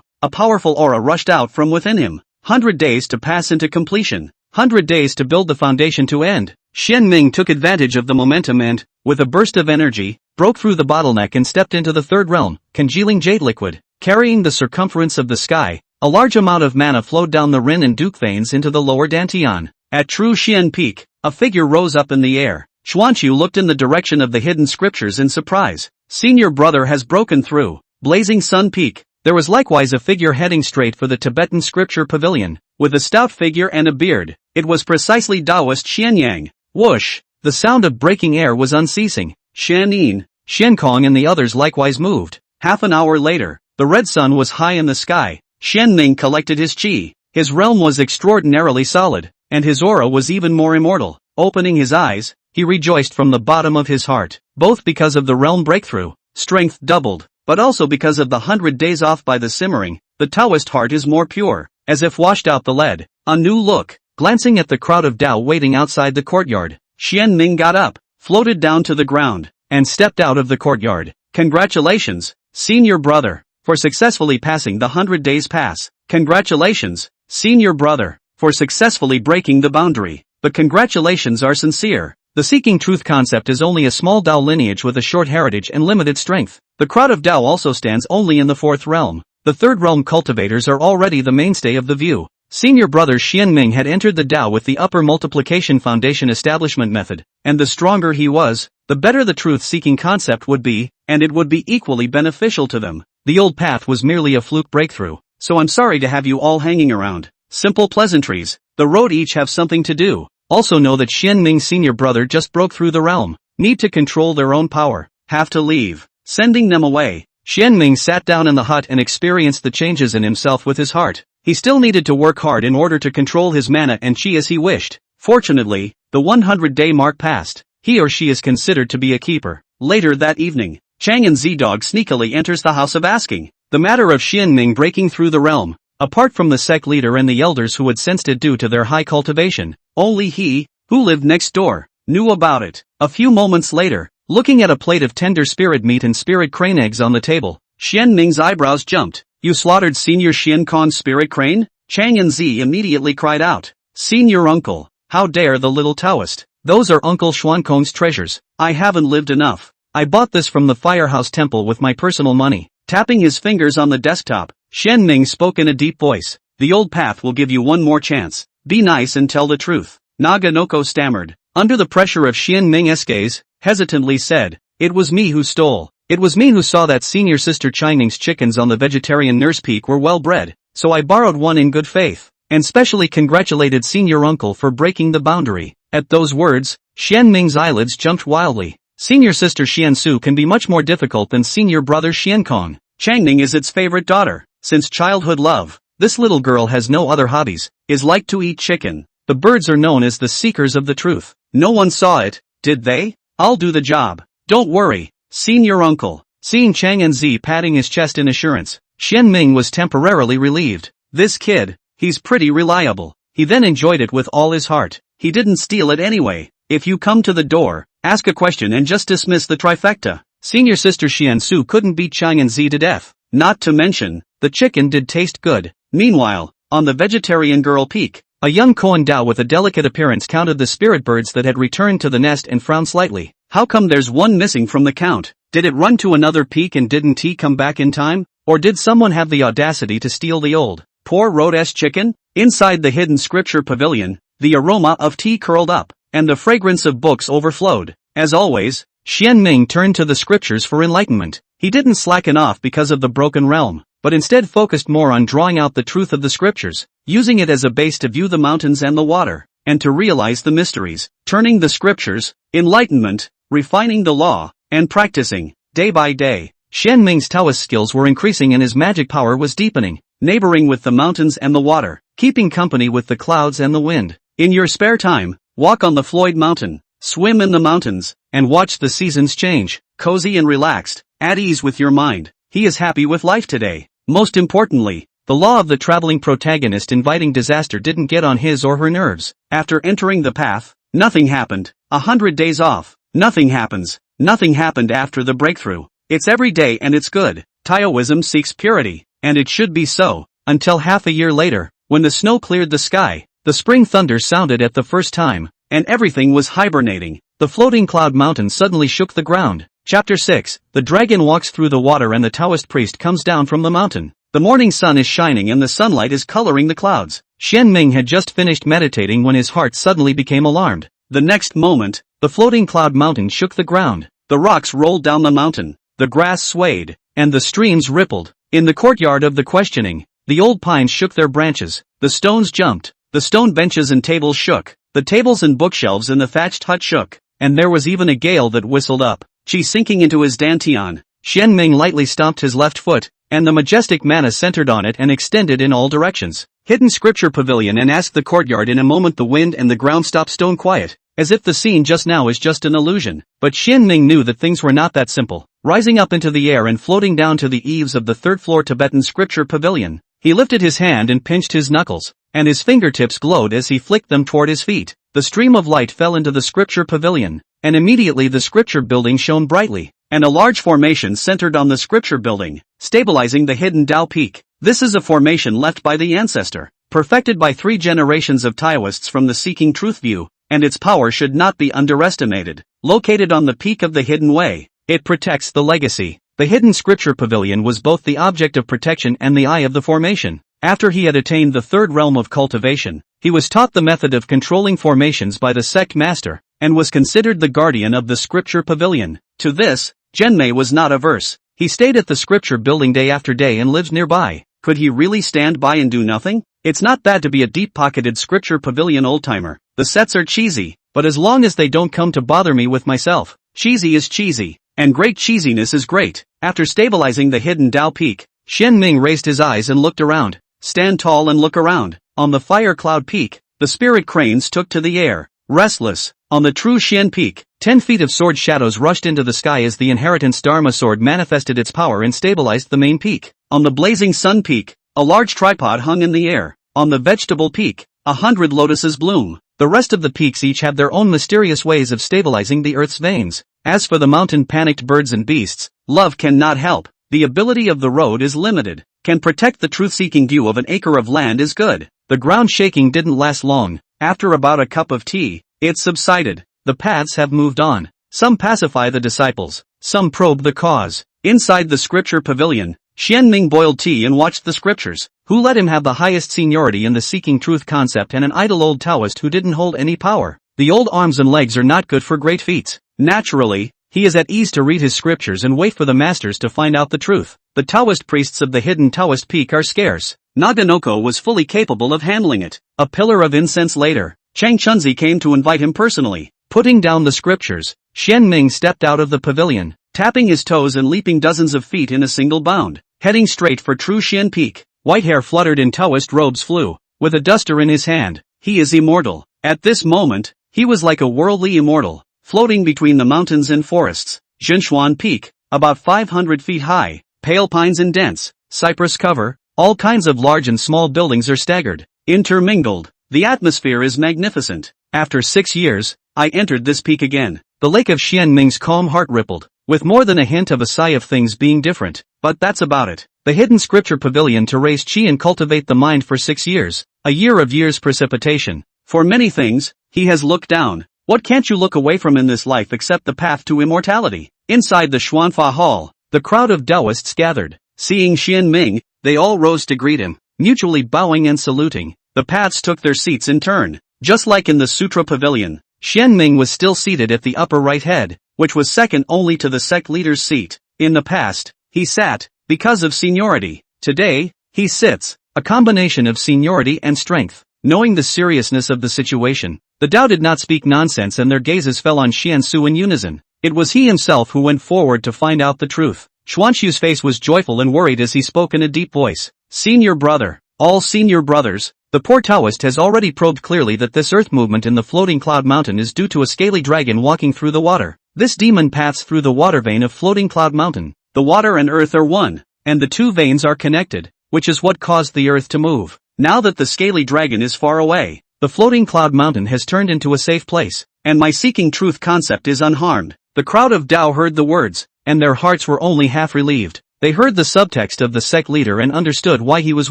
A powerful aura rushed out from within him. 100 days to pass into completion. 100 days to build the foundation to end. Xian Ming took advantage of the momentum and, with a burst of energy, broke through the bottleneck and stepped into the third realm, congealing jade liquid. Carrying the circumference of the sky, a large amount of mana flowed down the Rin and Duke veins into the lower Dantian. At True Xian Peak, a figure rose up in the air. Xuanqiu looked in the direction of the hidden scriptures in surprise. Senior brother has broken through. Blazing Sun Peak. There was likewise a figure heading straight for the Tibetan scripture pavilion, with a stout figure and a beard. It was precisely Taoist Xianyang. Whoosh! The sound of breaking air was unceasing. Xianyin, Xiankong and the others likewise moved. Half an hour later, the red sun was high in the sky. Xianming collected his qi. His realm was extraordinarily solid, and his aura was even more immortal. Opening his eyes, he rejoiced from the bottom of his heart, both because of the realm breakthrough, strength doubled, but also because of the 100 days off by the simmering. The Taoist heart is more pure, as if washed out the lead. A new look. Glancing at the crowd of Dao waiting outside the courtyard, Xian Ming got up, floated down to the ground, and stepped out of the courtyard. Congratulations, senior brother, for successfully passing the 100 days pass. Congratulations, senior brother, for successfully breaking the boundary. But congratulations are sincere. The seeking truth concept is only a small Dao lineage with a short heritage and limited strength. The crowd of Dao also stands only in the fourth realm. The third realm cultivators are already the mainstay of the view. Senior brother Xian Ming had entered the Dao with the upper multiplication foundation establishment method, and the stronger he was, the better the truth-seeking concept would be, and it would be equally beneficial to them. The old path was merely a fluke breakthrough, so I'm sorry to have you all hanging around. Simple pleasantries. The road each have something to do. Also know that Xian Ming's senior brother just broke through the realm. Need to control their own power. Have to leave. Sending them away. Xian Ming sat down in the hut and experienced the changes in himself with his heart. He still needed to work hard in order to control his mana and chi as he wished. Fortunately, the 100-day mark passed. He or she is considered to be a keeper. Later that evening, Chang and Z-Dog sneakily enters the house of asking. The matter of Xian Ming breaking through the realm, apart from the sect leader and the elders who had sensed it due to their high cultivation, only he, who lived next door, knew about it. A few moments later, looking at a plate of tender spirit meat and spirit crane eggs on the table, Xian Ming's eyebrows jumped. You slaughtered Senior Xian Khan's spirit crane? Chang and Z immediately cried out. Senior uncle, how dare the little Taoist? Those are Uncle Xuankong's treasures. I haven't lived enough. I bought this from the firehouse temple with my personal money. Tapping his fingers on the desktop, Xian Ming spoke in a deep voice. The old path will give you one more chance. Be nice and tell the truth. Naganoko stammered. Under the pressure of Xian Ming's gaze, hesitantly said, it was me who stole. It was me who saw that senior sister Chining's chickens on the vegetarian nurse peak were well bred, so I borrowed one in good faith, and specially congratulated senior uncle for breaking the boundary. At those words, Xian Ming's eyelids jumped wildly. Senior sister Xian Su can be much more difficult than senior brother Xian Kong. Changning is its favorite daughter. Since childhood love, this little girl has no other hobbies, is like to eat chicken. The birds are known as the seekers of the truth. No one saw it, did they? I'll do the job. Don't worry, senior uncle. Seeing Chang and Z patting his chest in assurance, Xian Ming was temporarily relieved. This kid, he's pretty reliable. He then enjoyed it with all his heart. He didn't steal it anyway. If you come to the door, ask a question and just dismiss the trifecta. Senior sister Xian Su couldn't beat Chang and Z to death. Not to mention, the chicken did taste good. Meanwhile, on the vegetarian girl peak, a young Koan Dao with a delicate appearance counted the spirit birds that had returned to the nest and frowned slightly. How come there's one missing from the count? Did it run to another peak and didn't tea come back in time? Or did someone have the audacity to steal the old, poor Rhodes chicken? Inside the hidden scripture pavilion, the aroma of tea curled up, and the fragrance of books overflowed. As always, Xian Ming turned to the scriptures for enlightenment. He didn't slacken off because of the broken realm, but instead focused more on drawing out the truth of the scriptures, using it as a base to view the mountains and the water, and to realize the mysteries, turning the scriptures, enlightenment, refining the law, and practicing, day by day. Xian Ming's Taoist skills were increasing and his magic power was deepening, neighboring with the mountains and the water, keeping company with the clouds and the wind. In your spare time, walk on the Floyd Mountain, swim in the mountains, and watch the seasons change, cozy and relaxed, at ease with your mind. He is happy with life today. Most importantly, the law of the traveling protagonist inviting disaster didn't get on his or her nerves. After entering the path, nothing happened. 100 days off, nothing happens. Nothing happened after the breakthrough. It's every day and it's good. Taoism seeks purity, and it should be so, until half a year later, when the snow cleared the sky, the spring thunder sounded at the first time, and everything was hibernating. The floating cloud mountain suddenly shook the ground. Chapter 6, the dragon walks through the water and the Taoist priest comes down from the mountain. The morning sun is shining and the sunlight is coloring the clouds. Xian Ming had just finished meditating when his heart suddenly became alarmed. The next moment, the floating cloud mountain shook the ground. The rocks rolled down the mountain, the grass swayed, and the streams rippled. In the courtyard of the questioning, the old pines shook their branches, the stones jumped, the stone benches and tables shook, the tables and bookshelves in the thatched hut shook, and there was even a gale that whistled up. Qi sinking into his dantian, Xian Ming lightly stomped his left foot, and the majestic mana centered on it and extended in all directions. Hidden scripture pavilion and asked the courtyard. In a moment the wind and the ground stopped stone quiet, as if the scene just now is just an illusion. But Xian Ming knew that things were not that simple. Rising up into the air and floating down to the eaves of the third-floor Tibetan scripture pavilion, he lifted his hand and pinched his knuckles, and his fingertips glowed as he flicked them toward his feet. The stream of light fell into the scripture pavilion, and immediately the scripture building shone brightly, and a large formation centered on the scripture building, stabilizing the hidden Dao peak. This is a formation left by the ancestor, perfected by 3 generations of Taoists from the Seeking Truth view, and its power should not be underestimated. Located on the peak of the hidden way, it protects the legacy. The hidden scripture pavilion was both the object of protection and the eye of the formation. After he had attained the third realm of cultivation, he was taught the method of controlling formations by the sect master, and was considered the guardian of the scripture pavilion. To this, Zhenmei was not averse. He stayed at the scripture building day after day and lived nearby. Could he really stand by and do nothing? It's not bad to be a deep-pocketed scripture pavilion old-timer. The sets are cheesy, but as long as they don't come to bother me with myself, cheesy is cheesy, and great cheesiness is great. After stabilizing the hidden Dao peak, Xian Ming raised his eyes and looked around. Stand tall and look around. On the fire cloud peak, the spirit cranes took to the air, restless. On the true Xian peak, 10 feet of sword shadows rushed into the sky as the inheritance Dharma sword manifested its power and stabilized the main peak. On the blazing sun peak, a large tripod hung in the air. On the vegetable peak, 100 lotuses bloom. The rest of the peaks each have their own mysterious ways of stabilizing the earth's veins. As for the mountain panicked birds and beasts, love cannot help. The ability of the road is limited. Can protect the truth-seeking view of an acre of land is good. The ground shaking didn't last long. After about a cup of tea, it subsided. The paths have moved on. Some pacify the disciples, some probe the cause. Inside the scripture pavilion, Xianming boiled tea and watched the scriptures. Who let him have the highest seniority in the seeking truth concept and an idle old Taoist who didn't hold any power? The old arms and legs are not good for great feats. Naturally, he is at ease to read his scriptures and wait for the masters to find out the truth. The Taoist priests of the hidden Taoist peak are scarce. Naganoko was fully capable of handling it. A pillar of incense later, Chang Chunzi came to invite him personally. Putting down the scriptures, Xianming stepped out of the pavilion, tapping his toes and leaping dozens of feet in a single bound, heading straight for True Xian Peak. White hair fluttered in Taoist robes flew, with a duster in his hand. He is immortal. At this moment, he was like a worldly immortal, floating between the mountains and forests. Zhenshuan Peak, about 500 feet high, pale pines and dense cypress cover, all kinds of large and small buildings are staggered, intermingled. The atmosphere is magnificent. After 6 years, I entered this peak again. The lake of Xianming's calm heart rippled, with more than a hint of a sigh of things being different. But that's about it. The hidden scripture pavilion to raise chi and cultivate the mind for 6 years. A year of years precipitation. For many things, he has looked down. What can't you look away from in this life except the path to immortality? Inside the Xuanfa Hall, the crowd of Taoists gathered. Seeing Xianming, they all rose to greet him, mutually bowing and saluting. The paths took their seats in turn. Just like in the Sutra Pavilion, Xianming was still seated at the upper right head, which was second only to the sect leader's seat. In the past, he sat, because of seniority. Today, he sits, a combination of seniority and strength. Knowing the seriousness of the situation, the Tao did not speak nonsense and their gazes fell on Xiansu in unison. It was he himself who went forward to find out the truth. Xuanxu's face was joyful and worried as he spoke in a deep voice. Senior brother, all senior brothers. The poor Taoist has already probed clearly that this earth movement in the floating cloud mountain is due to a scaly dragon walking through the water. This demon paths through the water vein of floating cloud mountain. The water and earth are one, and the two veins are connected, which is what caused the earth to move. Now that the scaly dragon is far away, the floating cloud mountain has turned into a safe place, and my seeking truth concept is unharmed. The crowd of Tao heard the words, and their hearts were only half relieved. They heard the subtext of the sect leader and understood why he was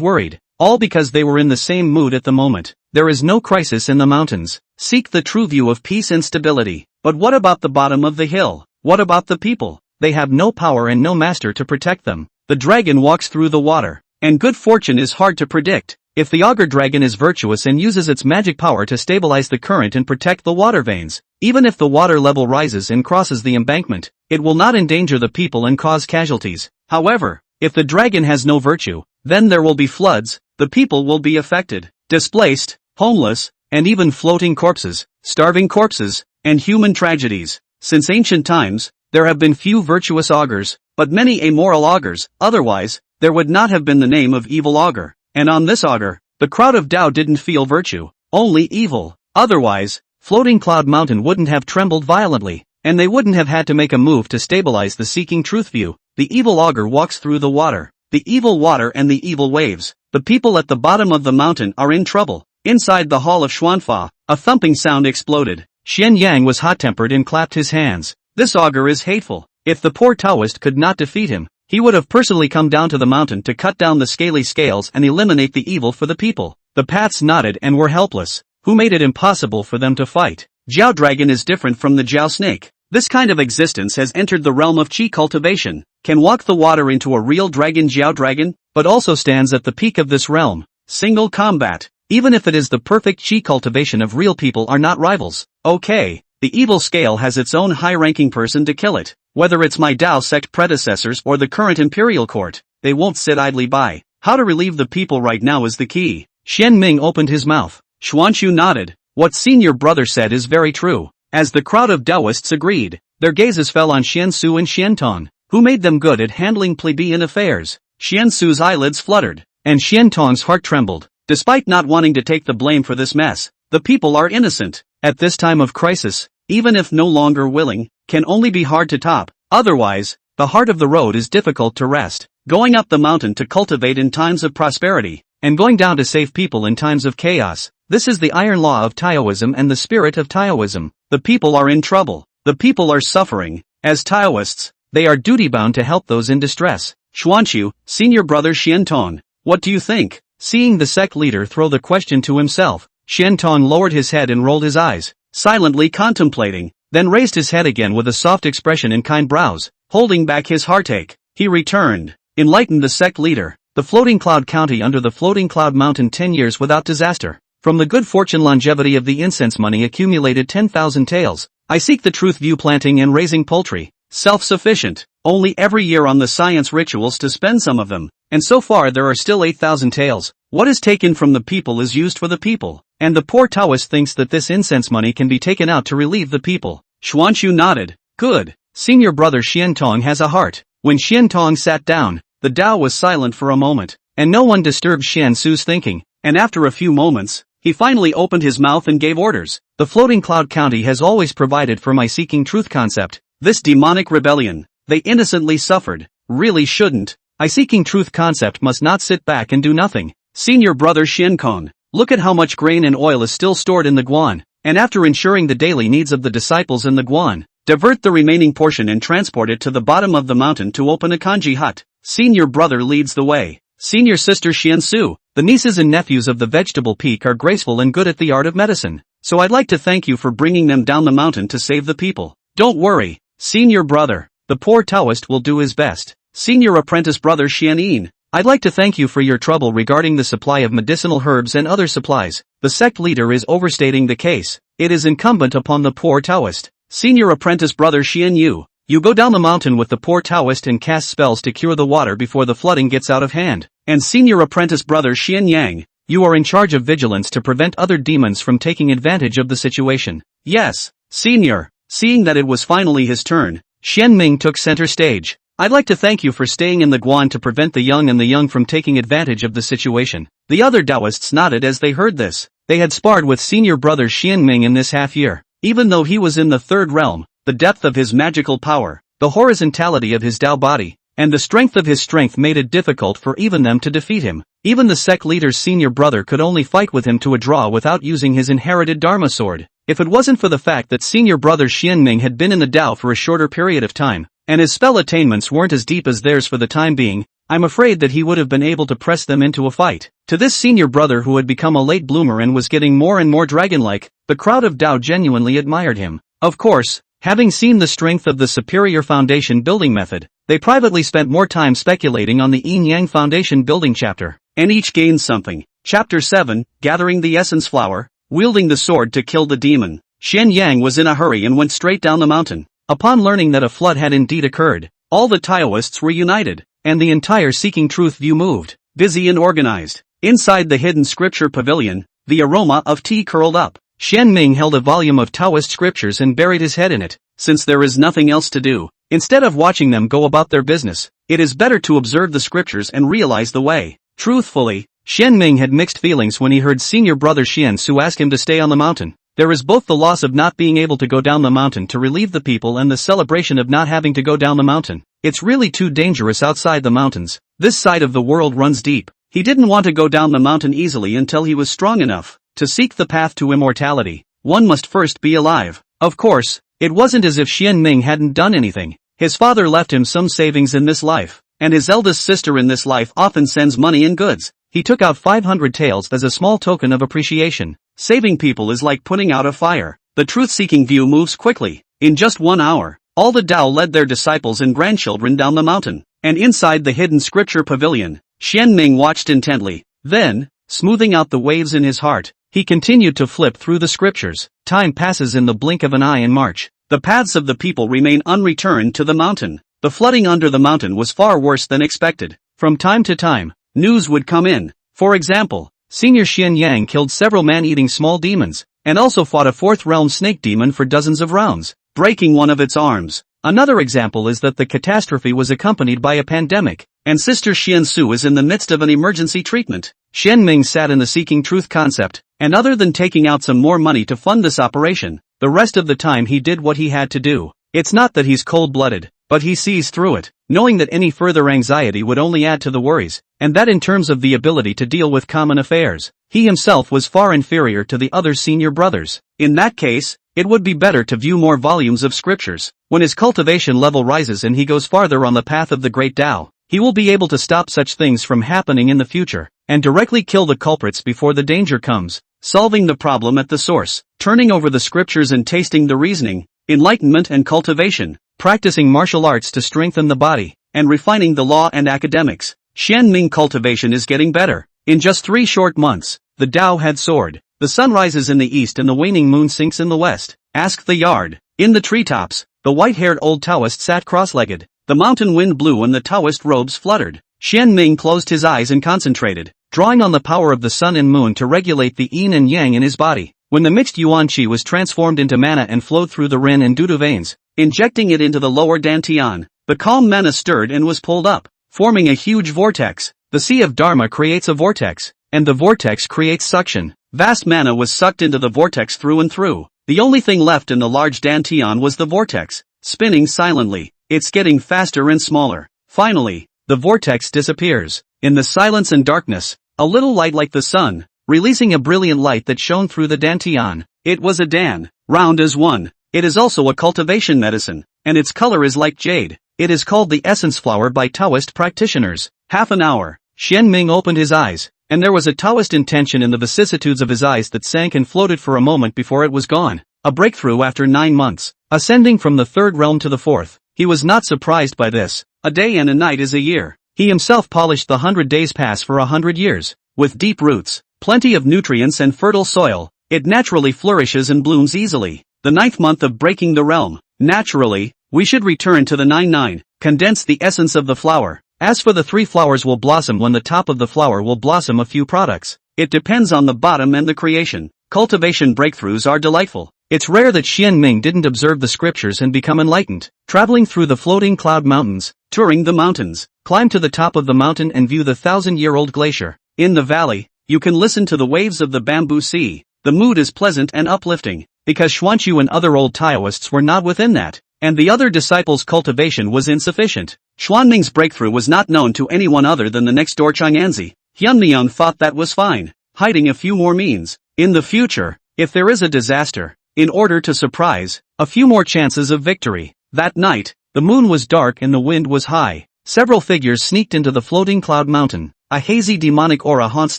worried. All because they were in the same mood at the moment. There is no crisis in the mountains. Seek the true view of peace and stability. But what about the bottom of the hill? What about the people? They have no power and no master to protect them. The dragon walks through the water, and good fortune is hard to predict. If the auger dragon is virtuous and uses its magic power to stabilize the current and protect the water veins, even if the water level rises and crosses the embankment, it will not endanger the people and cause casualties. However, if the dragon has no virtue, then there will be floods, the people will be affected, displaced, homeless, and even floating corpses, starving corpses, and human tragedies. Since ancient times, there have been few virtuous augurs, but many amoral augurs, otherwise, there would not have been the name of evil augur. And on this augur, the crowd of Tao didn't feel virtue, only evil. Otherwise, floating cloud mountain wouldn't have trembled violently, and they wouldn't have had to make a move to stabilize the seeking truth view. The evil augur walks through the water, the evil water and the evil waves. The people at the bottom of the mountain are in trouble. Inside the hall of Xuanfa, a thumping sound exploded. Xian Yang was hot-tempered and clapped his hands. This augur is hateful. If the poor Taoist could not defeat him, he would have personally come down to the mountain to cut down the scaly scales and eliminate the evil for the people. The paths nodded and were helpless. Who made it impossible for them to fight? Jiao Dragon is different from the Jiao Snake. This kind of existence has entered the realm of Qi cultivation, can walk the water into a real dragon Jiao Dragon, but also stands at the peak of this realm. Single combat. Even if it is the perfect Qi cultivation of real people are not rivals. Okay, the evil scale has its own high-ranking person to kill it. Whether it's my Tao sect predecessors or the current imperial court, they won't sit idly by. How to relieve the people right now is the key. Xianming opened his mouth. Xuanxu nodded. What senior brother said is very true. As the crowd of Taoists agreed, their gazes fell on Xiansu and Xiantong, who made them good at handling plebeian affairs. Xiansu's eyelids fluttered, and Xiantong's heart trembled. Despite not wanting to take the blame for this mess, the people are innocent. At this time of crisis, even if no longer willing, can only be hard to top. Otherwise, the heart of the road is difficult to rest. Going up the mountain to cultivate in times of prosperity, and going down to save people in times of chaos. This is the iron law of Taoism and the spirit of Taoism. The people are in trouble. The people are suffering. As Taoists, they are duty-bound to help those in distress. Xuanxu, senior brother Xiantong, what do you think? Seeing the sect leader throw the question to himself, Xiantong lowered his head and rolled his eyes, silently contemplating, then raised his head again with a soft expression and kind brows, holding back his heartache. he returned. Enlightened the sect leader. The floating cloud county under the floating cloud mountain 10 years without disaster. From the good fortune longevity of the incense money accumulated 10,000 taels. I seek the truth view planting and raising poultry. Self-sufficient. Only every year on the science rituals to spend some of them. And so far there are still 8,000 taels. What is taken from the people is used for the people. And the poor Taoist thinks that this incense money can be taken out to relieve the people. Xuanchu nodded. Good. Senior brother Xian Tong has a heart. When Xian Tong sat down, the Tao was silent for a moment, and no one disturbed Xian Su's thinking, and after a few moments, he finally opened his mouth and gave orders. The floating cloud county has always provided for my seeking truth concept. This demonic rebellion, they innocently suffered, really shouldn't. I seeking truth concept must not sit back and do nothing. Senior brother Xian Kong, look at how much grain and oil is still stored in the guan, and after ensuring the daily needs of the disciples in the guan, divert the remaining portion and transport it to the bottom of the mountain to open a kanji hut. Senior brother leads the way. Senior sister Xian Su, the nieces and nephews of the vegetable peak are graceful and good at the art of medicine, so I'd like to thank you for bringing them down the mountain to save the people. Don't worry, senior brother, the poor Taoist will do his best. Senior apprentice brother Xian Yin, I'd like to thank you for your trouble regarding the supply of medicinal herbs and other supplies. The sect leader is overstating the case. It is incumbent upon the poor Taoist. Senior apprentice brother Xian Yu, you go down the mountain with the poor Taoist and cast spells to cure the water before the flooding gets out of hand. And senior apprentice brother Xian Yang, you are in charge of vigilance to prevent other demons from taking advantage of the situation. Yes, senior. Seeing that it was finally his turn, Xian Ming took center stage. I'd like to thank you for staying in the guan to prevent the young from taking advantage of the situation. The other Taoists nodded as they heard this. They had sparred with senior brother Xian Ming in this half year. Even though he was in the third realm, the depth of his magical power, the horizontality of his Tao body, and the strength of his strength made it difficult for even them to defeat him. Even the sect leader's senior brother could only fight with him to a draw without using his inherited Dharma sword. If it wasn't for the fact that senior brother Xian Ming had been in the Tao for a shorter period of time, and his spell attainments weren't as deep as theirs for the time being, I'm afraid that he would have been able to press them into a fight. To this senior brother who had become a late bloomer and was getting more and more dragon-like, the crowd of Tao genuinely admired him. Of course, having seen the strength of the superior foundation building method, they privately spent more time speculating on the Yin-Yang foundation building chapter, and each gained something. Chapter 7, Gathering the Essence Flower, wielding the sword to kill the demon. Xian Yang was in a hurry and went straight down the mountain. Upon learning that a flood had indeed occurred, all the Taoists were united, and the entire Seeking Truth view moved, busy and organized. Inside the hidden scripture pavilion, the aroma of tea curled up. Xian Ming held a volume of Taoist scriptures and buried his head in it. Since there is nothing else to do, instead of watching them go about their business, it is better to observe the scriptures and realize the way. Truthfully, Xian Ming had mixed feelings when he heard senior brother Xian Su ask him to stay on the mountain. There is both the loss of not being able to go down the mountain to relieve the people and the celebration of not having to go down the mountain. It's really too dangerous outside the mountains. This side of the world runs deep. He didn't want to go down the mountain easily until he was strong enough. To seek the path to immortality, one must first be alive. Of course, it wasn't as if Xian Ming hadn't done anything. His father left him some savings in this life, and his eldest sister in this life often sends money in goods. He took out 500 taels as a small token of appreciation. Saving people is like putting out a fire. The truth-seeking view moves quickly. In just 1 hour, all the Tao led their disciples and grandchildren down the mountain, and inside the hidden scripture pavilion, Xian Ming watched intently. Then, smoothing out the waves in his heart, he continued to flip through the scriptures. Time passes in the blink of an eye in March. The paths of the people remain unreturned to the mountain. The flooding under the mountain was far worse than expected. From time to time, news would come in. For example, Senior Xian Yang killed several man-eating small demons, and also fought a fourth realm snake demon for dozens of rounds, breaking one of its arms. Another example is that the catastrophe was accompanied by a pandemic, and Sister Xian Su is in the midst of an emergency treatment. Xian Ming sat in the Seeking Truth concept, and other than taking out some more money to fund this operation, the rest of the time he did what he had to do. It's not that he's cold-blooded, but he sees through it, knowing that any further anxiety would only add to the worries, and that in terms of the ability to deal with common affairs, he himself was far inferior to the other senior brothers. In that case, it would be better to view more volumes of scriptures. When his cultivation level rises and he goes farther on the path of the Great Tao, he will be able to stop such things from happening in the future, and directly kill the culprits before the danger comes, solving the problem at the source, turning over the scriptures and tasting the reasoning, enlightenment and cultivation, practicing martial arts to strengthen the body, and refining the law and academics. Xianming cultivation is getting better. In just 3 short months, the Tao had soared. The sun rises in the east and the waning moon sinks in the west. Ask the yard. In the treetops, the white-haired old Taoist sat cross-legged. The mountain wind blew and the Taoist robes fluttered. Xianming closed his eyes and concentrated, drawing on the power of the sun and moon to regulate the yin and yang in his body. When the mixed yuan qi was transformed into mana and flowed through the ren and dudu veins, injecting it into the lower dantian, the calm mana stirred and was pulled up, forming a huge vortex. The sea of Dharma creates a vortex, and the vortex creates suction. Vast mana was sucked into the vortex through and through. The only thing left in the large dantian was the vortex, spinning silently. It's getting faster and smaller. Finally, the vortex disappears. In the silence and darkness, a little light like the sun, releasing a brilliant light that shone through the dantian. It was a dan, round as one. It is also a cultivation medicine, and its color is like jade. It is called the essence flower by Taoist practitioners. Half an hour, Xianming opened his eyes, and there was a Taoist intention in the vicissitudes of his eyes that sank and floated for a moment before it was gone. A breakthrough after 9 months, ascending from the 3rd realm to the 4th. He was not surprised by this. A day and a night is a year. He himself polished the 100 days pass for 100 years. With deep roots, plenty of nutrients and fertile soil, it naturally flourishes and blooms easily. The 9th month of breaking the realm. Naturally, we should return to the 9-9, condense the essence of the flower. As for the 3 flowers will blossom when the top of the flower will blossom a few products. It depends on the bottom and the creation. Cultivation breakthroughs are delightful. It's rare that Xianming didn't observe the scriptures and become enlightened. Traveling through the floating cloud mountains, touring the mountains, climb to the top of the mountain and view the 1,000-year-old glacier. In the valley, you can listen to the waves of the bamboo sea. The mood is pleasant and uplifting, because Xuanqiu and other old Taoists were not within that, and the other disciples' cultivation was insufficient. Xuanming's breakthrough was not known to anyone other than the next-door Chang'anzi. Hyunmian thought that was fine, hiding a few more means. In the future, if there is a disaster, in order to surprise, a few more chances of victory. That night, the moon was dark and the wind was high. Several figures sneaked into the floating cloud mountain. A hazy demonic aura haunts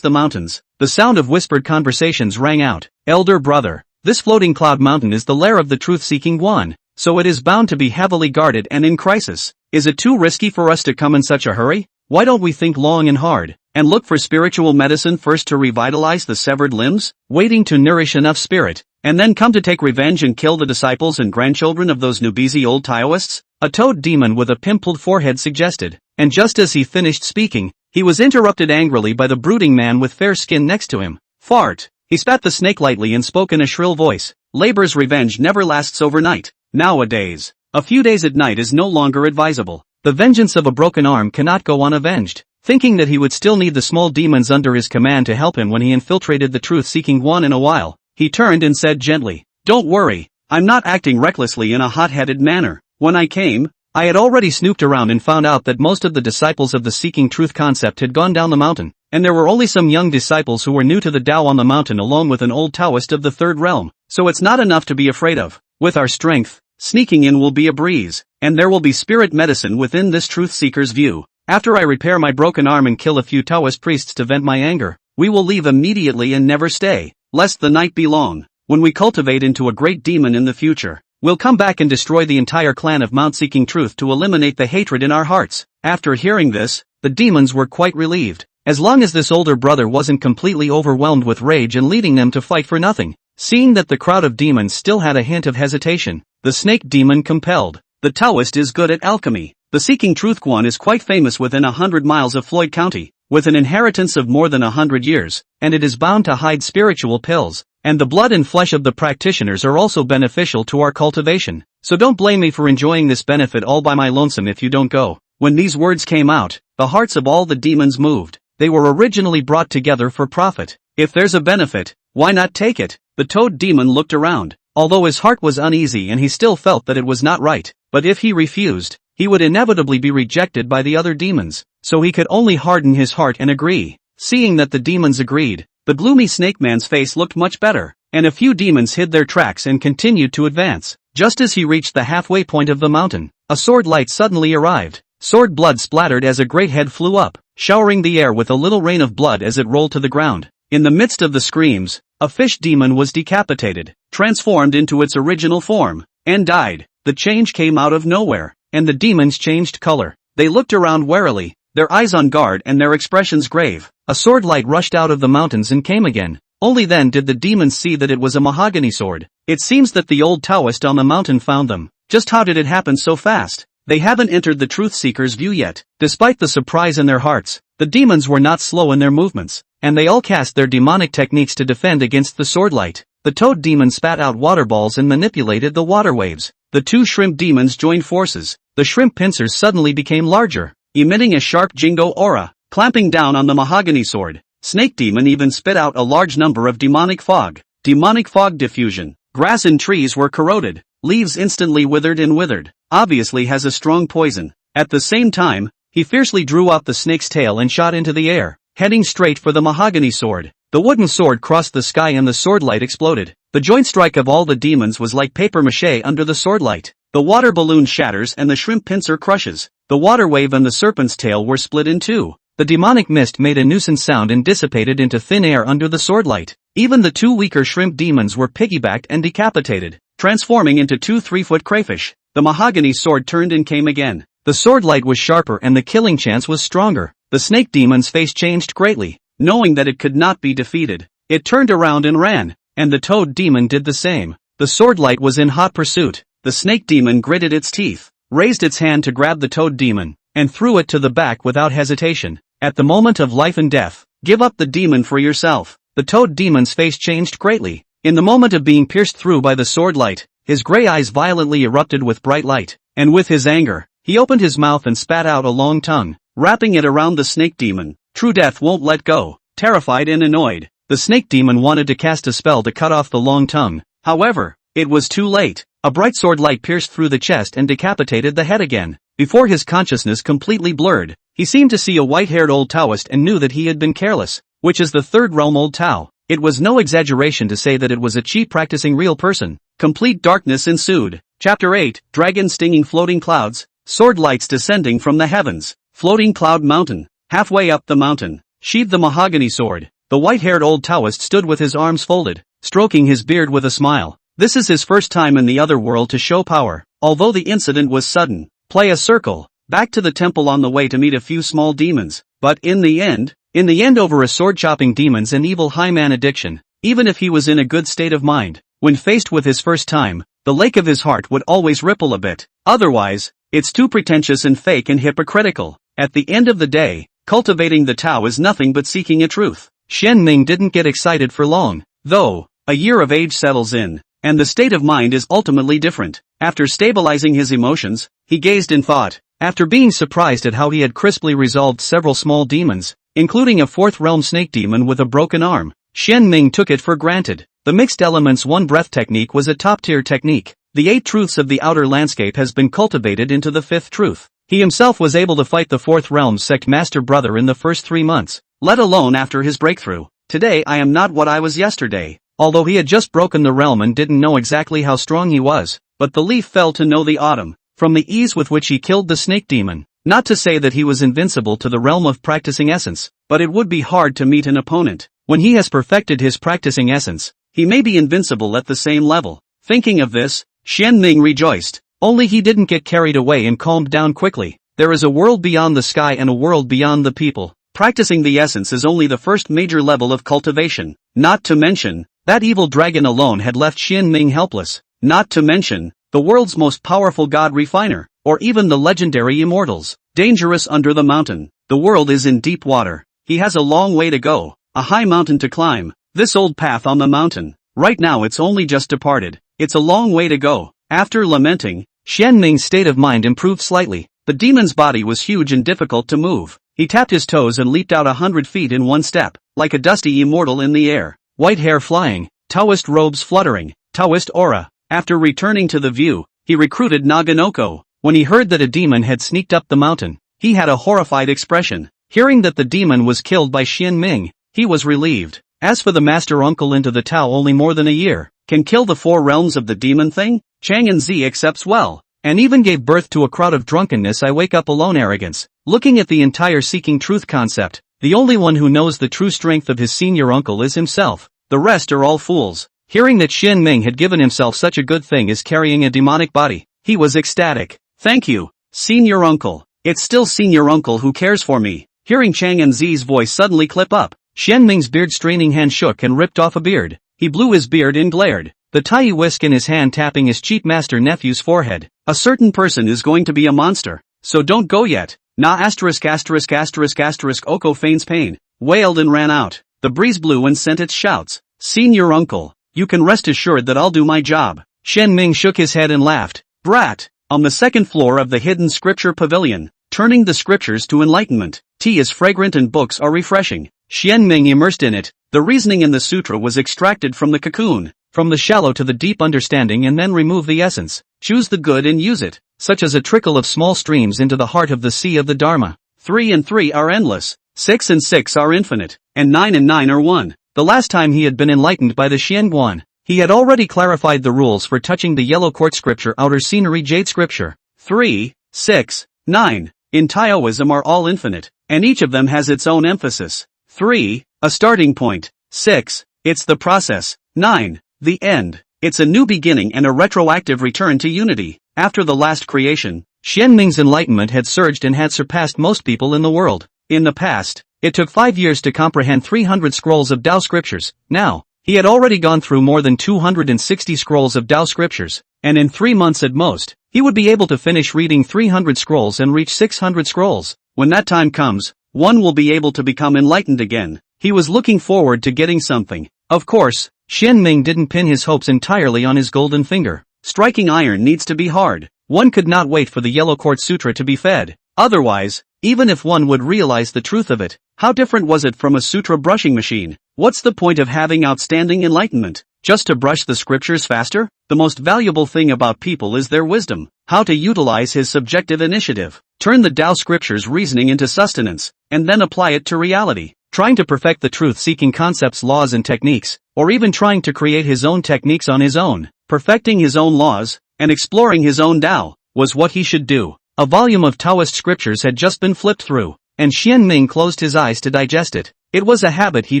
the mountains. The sound of whispered conversations rang out. Elder brother, this floating cloud mountain is the lair of the truth-seeking one, so it is bound to be heavily guarded and in crisis. Is it too risky for us to come in such a hurry? Why don't we think long and hard, and look for spiritual medicine first to revitalize the severed limbs, waiting to nourish enough spirit, and then come to take revenge and kill the disciples and grandchildren of those newbusy old Taoists? A toad demon with a pimpled forehead suggested, and just as he finished speaking, he was interrupted angrily by the brooding man with fair skin next to him. Fart! He spat the snake lightly and spoke in a shrill voice. Labor's revenge never lasts overnight. Nowadays, a few days at night is no longer advisable. The vengeance of a broken arm cannot go unavenged. Thinking that he would still need the small demons under his command to help him when he infiltrated the truth-seeking one in a while, he turned and said gently, "Don't worry, I'm not acting recklessly in a hot-headed manner. When I came, I had already snooped around and found out that most of the disciples of the seeking truth concept had gone down the mountain, and there were only some young disciples who were new to the Tao on the mountain along with an old Taoist of the 3rd realm, so it's not enough to be afraid of. With our strength, sneaking in will be a breeze, and there will be spirit medicine within this truth-seeker's view. After I repair my broken arm and kill a few Taoist priests to vent my anger, we will leave immediately and never stay, lest the night be long. When we cultivate into a great demon in the future, we'll come back and destroy the entire clan of Mount Seeking Truth to eliminate the hatred in our hearts." After hearing this, the demons were quite relieved, as long as this older brother wasn't completely overwhelmed with rage and leading them to fight for nothing. Seeing that the crowd of demons still had a hint of hesitation, the snake demon compelled. The Taoist is good at alchemy. The Seeking Truth Quan is quite famous within 100 miles of Floyd County, with an inheritance of more than 100 years, and it is bound to hide spiritual pills, and the blood and flesh of the practitioners are also beneficial to our cultivation. So don't blame me for enjoying this benefit all by my lonesome if you don't go. When these words came out, the hearts of all the demons moved. They were originally brought together for profit. If there's a benefit, why not take it? The toad demon looked around, although his heart was uneasy and he still felt that it was not right, but if he refused, he would inevitably be rejected by the other demons, so he could only harden his heart and agree. Seeing that the demons agreed, the gloomy snake man's face looked much better, and a few demons hid their tracks and continued to advance. Just as he reached the halfway point of the mountain, a sword light suddenly arrived. Sword blood splattered as a great head flew up, showering the air with a little rain of blood as it rolled to the ground. In the midst of the screams, a fish demon was decapitated, transformed into its original form, and died. The change came out of nowhere, and the demons changed color. They looked around warily, their eyes on guard and their expressions grave. A sword light rushed out of the mountains and came again. Only then did the demons see that it was a mahogany sword. It seems that the old Taoist on the mountain found them. Just how did it happen so fast? They haven't entered the truth seeker's view yet. Despite the surprise in their hearts, the demons were not slow in their movements, and they all cast their demonic techniques to defend against the sword light. The toad demon spat out water balls and manipulated the water waves. The two shrimp demons joined forces. The shrimp pincers suddenly became larger, emitting a sharp jingo aura, clamping down on the mahogany sword. Snake demon even spit out a large number of demonic fog. Demonic fog diffusion. Grass and trees were corroded. Leaves instantly withered and withered. Obviously has a strong poison. At the same time, he fiercely drew out the snake's tail and shot into the air, heading straight for the mahogany sword. The wooden sword crossed the sky and the sword light exploded. The joint strike of all the demons was like papier-mâché under the sword light. The water balloon shatters and the shrimp pincer crushes. The water wave and the serpent's tail were split in two. The demonic mist made a nuisance sound and dissipated into thin air under the sword light. Even the two weaker shrimp demons were piggybacked and decapitated, transforming into two 3-foot crayfish. The mahogany sword turned and came again. The sword light was sharper and the killing chance was stronger. The snake demon's face changed greatly, knowing that it could not be defeated. It turned around and ran, and the toad demon did the same. The sword light was in hot pursuit. The snake demon gritted its teeth, raised its hand to grab the toad demon, and threw it to the back without hesitation. At the moment of life and death, give up the demon for yourself. The toad demon's face changed greatly. In the moment of being pierced through by the sword light, his gray eyes violently erupted with bright light, and with his anger, he opened his mouth and spat out a long tongue, wrapping it around the snake demon. True death won't let go. Terrified and annoyed, the snake demon wanted to cast a spell to cut off the long tongue. However, it was too late. A bright sword light pierced through the chest and decapitated the head again. Before his consciousness completely blurred, he seemed to see a white-haired old Taoist and knew that he had been careless, which is the third realm old Tao. It was no exaggeration to say that it was a cheap practicing real person. Complete darkness ensued. Chapter 8, Dragon stinging floating clouds, sword lights descending from the heavens. Floating cloud mountain. Halfway up the mountain, sheathed the mahogany sword, the white-haired old Taoist stood with his arms folded, stroking his beard with a smile. This is his first time in the other world to show power, although the incident was sudden. Play a circle, back to the temple on the way to meet a few small demons, but in the end over a sword-chopping demons and evil high man addiction, even if he was in a good state of mind, when faced with his first time, the lake of his heart would always ripple a bit. Otherwise, it's too pretentious and fake and hypocritical. At the end of the day, cultivating the Tao is nothing but seeking a truth. Xian Ming didn't get excited for long, though. A year of age settles in, and the state of mind is ultimately different. After stabilizing his emotions, he gazed in thought. After being surprised at how he had crisply resolved several small demons, including a fourth realm snake demon with a broken arm, Xian Ming took it for granted. The mixed elements one breath technique was a top-tier technique. The 8 truths of the outer landscape has been cultivated into the 5th truth. He himself was able to fight the 4th realm's sect master brother in the first 3 months, let alone after his breakthrough. Today I am not what I was yesterday. Although he had just broken the realm and didn't know exactly how strong he was, but the leaf fell to know the autumn, from the ease with which he killed the snake demon. Not to say that he was invincible to the realm of practicing essence, but it would be hard to meet an opponent. When he has perfected his practicing essence, he may be invincible at the same level. Thinking of this, Xian Ming rejoiced. Only he didn't get carried away and calmed down quickly. There is a world beyond the sky and a world beyond the people. Practicing the essence is only the first major level of cultivation. Not to mention, that evil dragon alone had left Xian Ming helpless. Not to mention, the world's most powerful god refiner, or even the legendary immortals. Dangerous under the mountain. The world is in deep water. He has a long way to go, a high mountain to climb. This old path on the mountain, right now it's only just departed. It's a long way to go. After lamenting, Xian Ming's state of mind improved slightly. The demon's body was huge and difficult to move. He tapped his toes and leaped out 100 feet in one step, like a dusty immortal in the air. White hair flying, Taoist robes fluttering, Taoist aura. After returning to the view, he recruited Naganoko. When he heard that a demon had sneaked up the mountain, he had a horrified expression. Hearing that the demon was killed by Xian Ming, he was relieved. As for the master uncle into the Tao only more than a year, can kill the 4 realms of the demon thing? Chang and Z accepts well, and even gave birth to a crowd of drunkenness I wake up alone arrogance. Looking at the entire seeking truth concept, the only one who knows the true strength of his senior uncle is himself. The rest are all fools. Hearing that Xian Ming had given himself such a good thing as carrying a demonic body, he was ecstatic. Thank you, senior uncle. It's still senior uncle who cares for me. Hearing Chang and Zi's voice suddenly clip up, Xian Ming's beard-straining hand shook and ripped off a beard. He blew his beard and glared, the tiny whisk in his hand tapping his cheap master nephew's forehead. A certain person is going to be a monster, so don't go yet. Nah asterisk asterisk asterisk asterisk Oko feigns pain, wailed and ran out. The breeze blew and sent its shouts. Senior uncle, you can rest assured that I'll do my job. Xian Ming shook his head and laughed. Brat! On the second floor of the hidden scripture pavilion, turning the scriptures to enlightenment. Tea is fragrant and books are refreshing. Xian Ming immersed in it. The reasoning in the sutra was extracted from the cocoon, from the shallow to the deep understanding, and then remove the essence. Choose the good and use it, such as a trickle of small streams into the heart of the sea of the Dharma. 3 and 3 are endless, 6 and 6 are infinite, and 9 and 9 are one. The last time he had been enlightened by the Xianguan, he had already clarified the rules for touching the yellow quartz scripture outer scenery jade scripture. 3, 6, 9, in Taoism are all infinite, and each of them has its own emphasis. 3, a starting point. 6, it's the process. 9, the end. It's a new beginning and a retroactive return to unity. After the last creation, Xian Ming's enlightenment had surged and had surpassed most people in the world. In the past, it took 5 years to comprehend 300 scrolls of Tao scriptures. Now, he had already gone through more than 260 scrolls of Tao scriptures, and in 3 months at most, he would be able to finish reading 300 scrolls and reach 600 scrolls. When that time comes, one will be able to become enlightened again. He was looking forward to getting something. Of course, Xian Ming didn't pin his hopes entirely on his golden finger. Striking iron needs to be hard. One could not wait for the Yellow Quartz Sutra to be fed. Otherwise, even if one would realize the truth of it, how different was it from a sutra brushing machine? What's the point of having outstanding enlightenment? Just to brush the scriptures faster? The most valuable thing about people is their wisdom. How to utilize his subjective initiative. Turn the Tao scriptures reasoning into sustenance, and then apply it to reality. Trying to perfect the truth-seeking concepts, laws and techniques, or even trying to create his own techniques on his own, perfecting his own laws, and exploring his own Tao, was what he should do. A volume of Taoist scriptures had just been flipped through, and Xian Ming closed his eyes to digest it. It was a habit he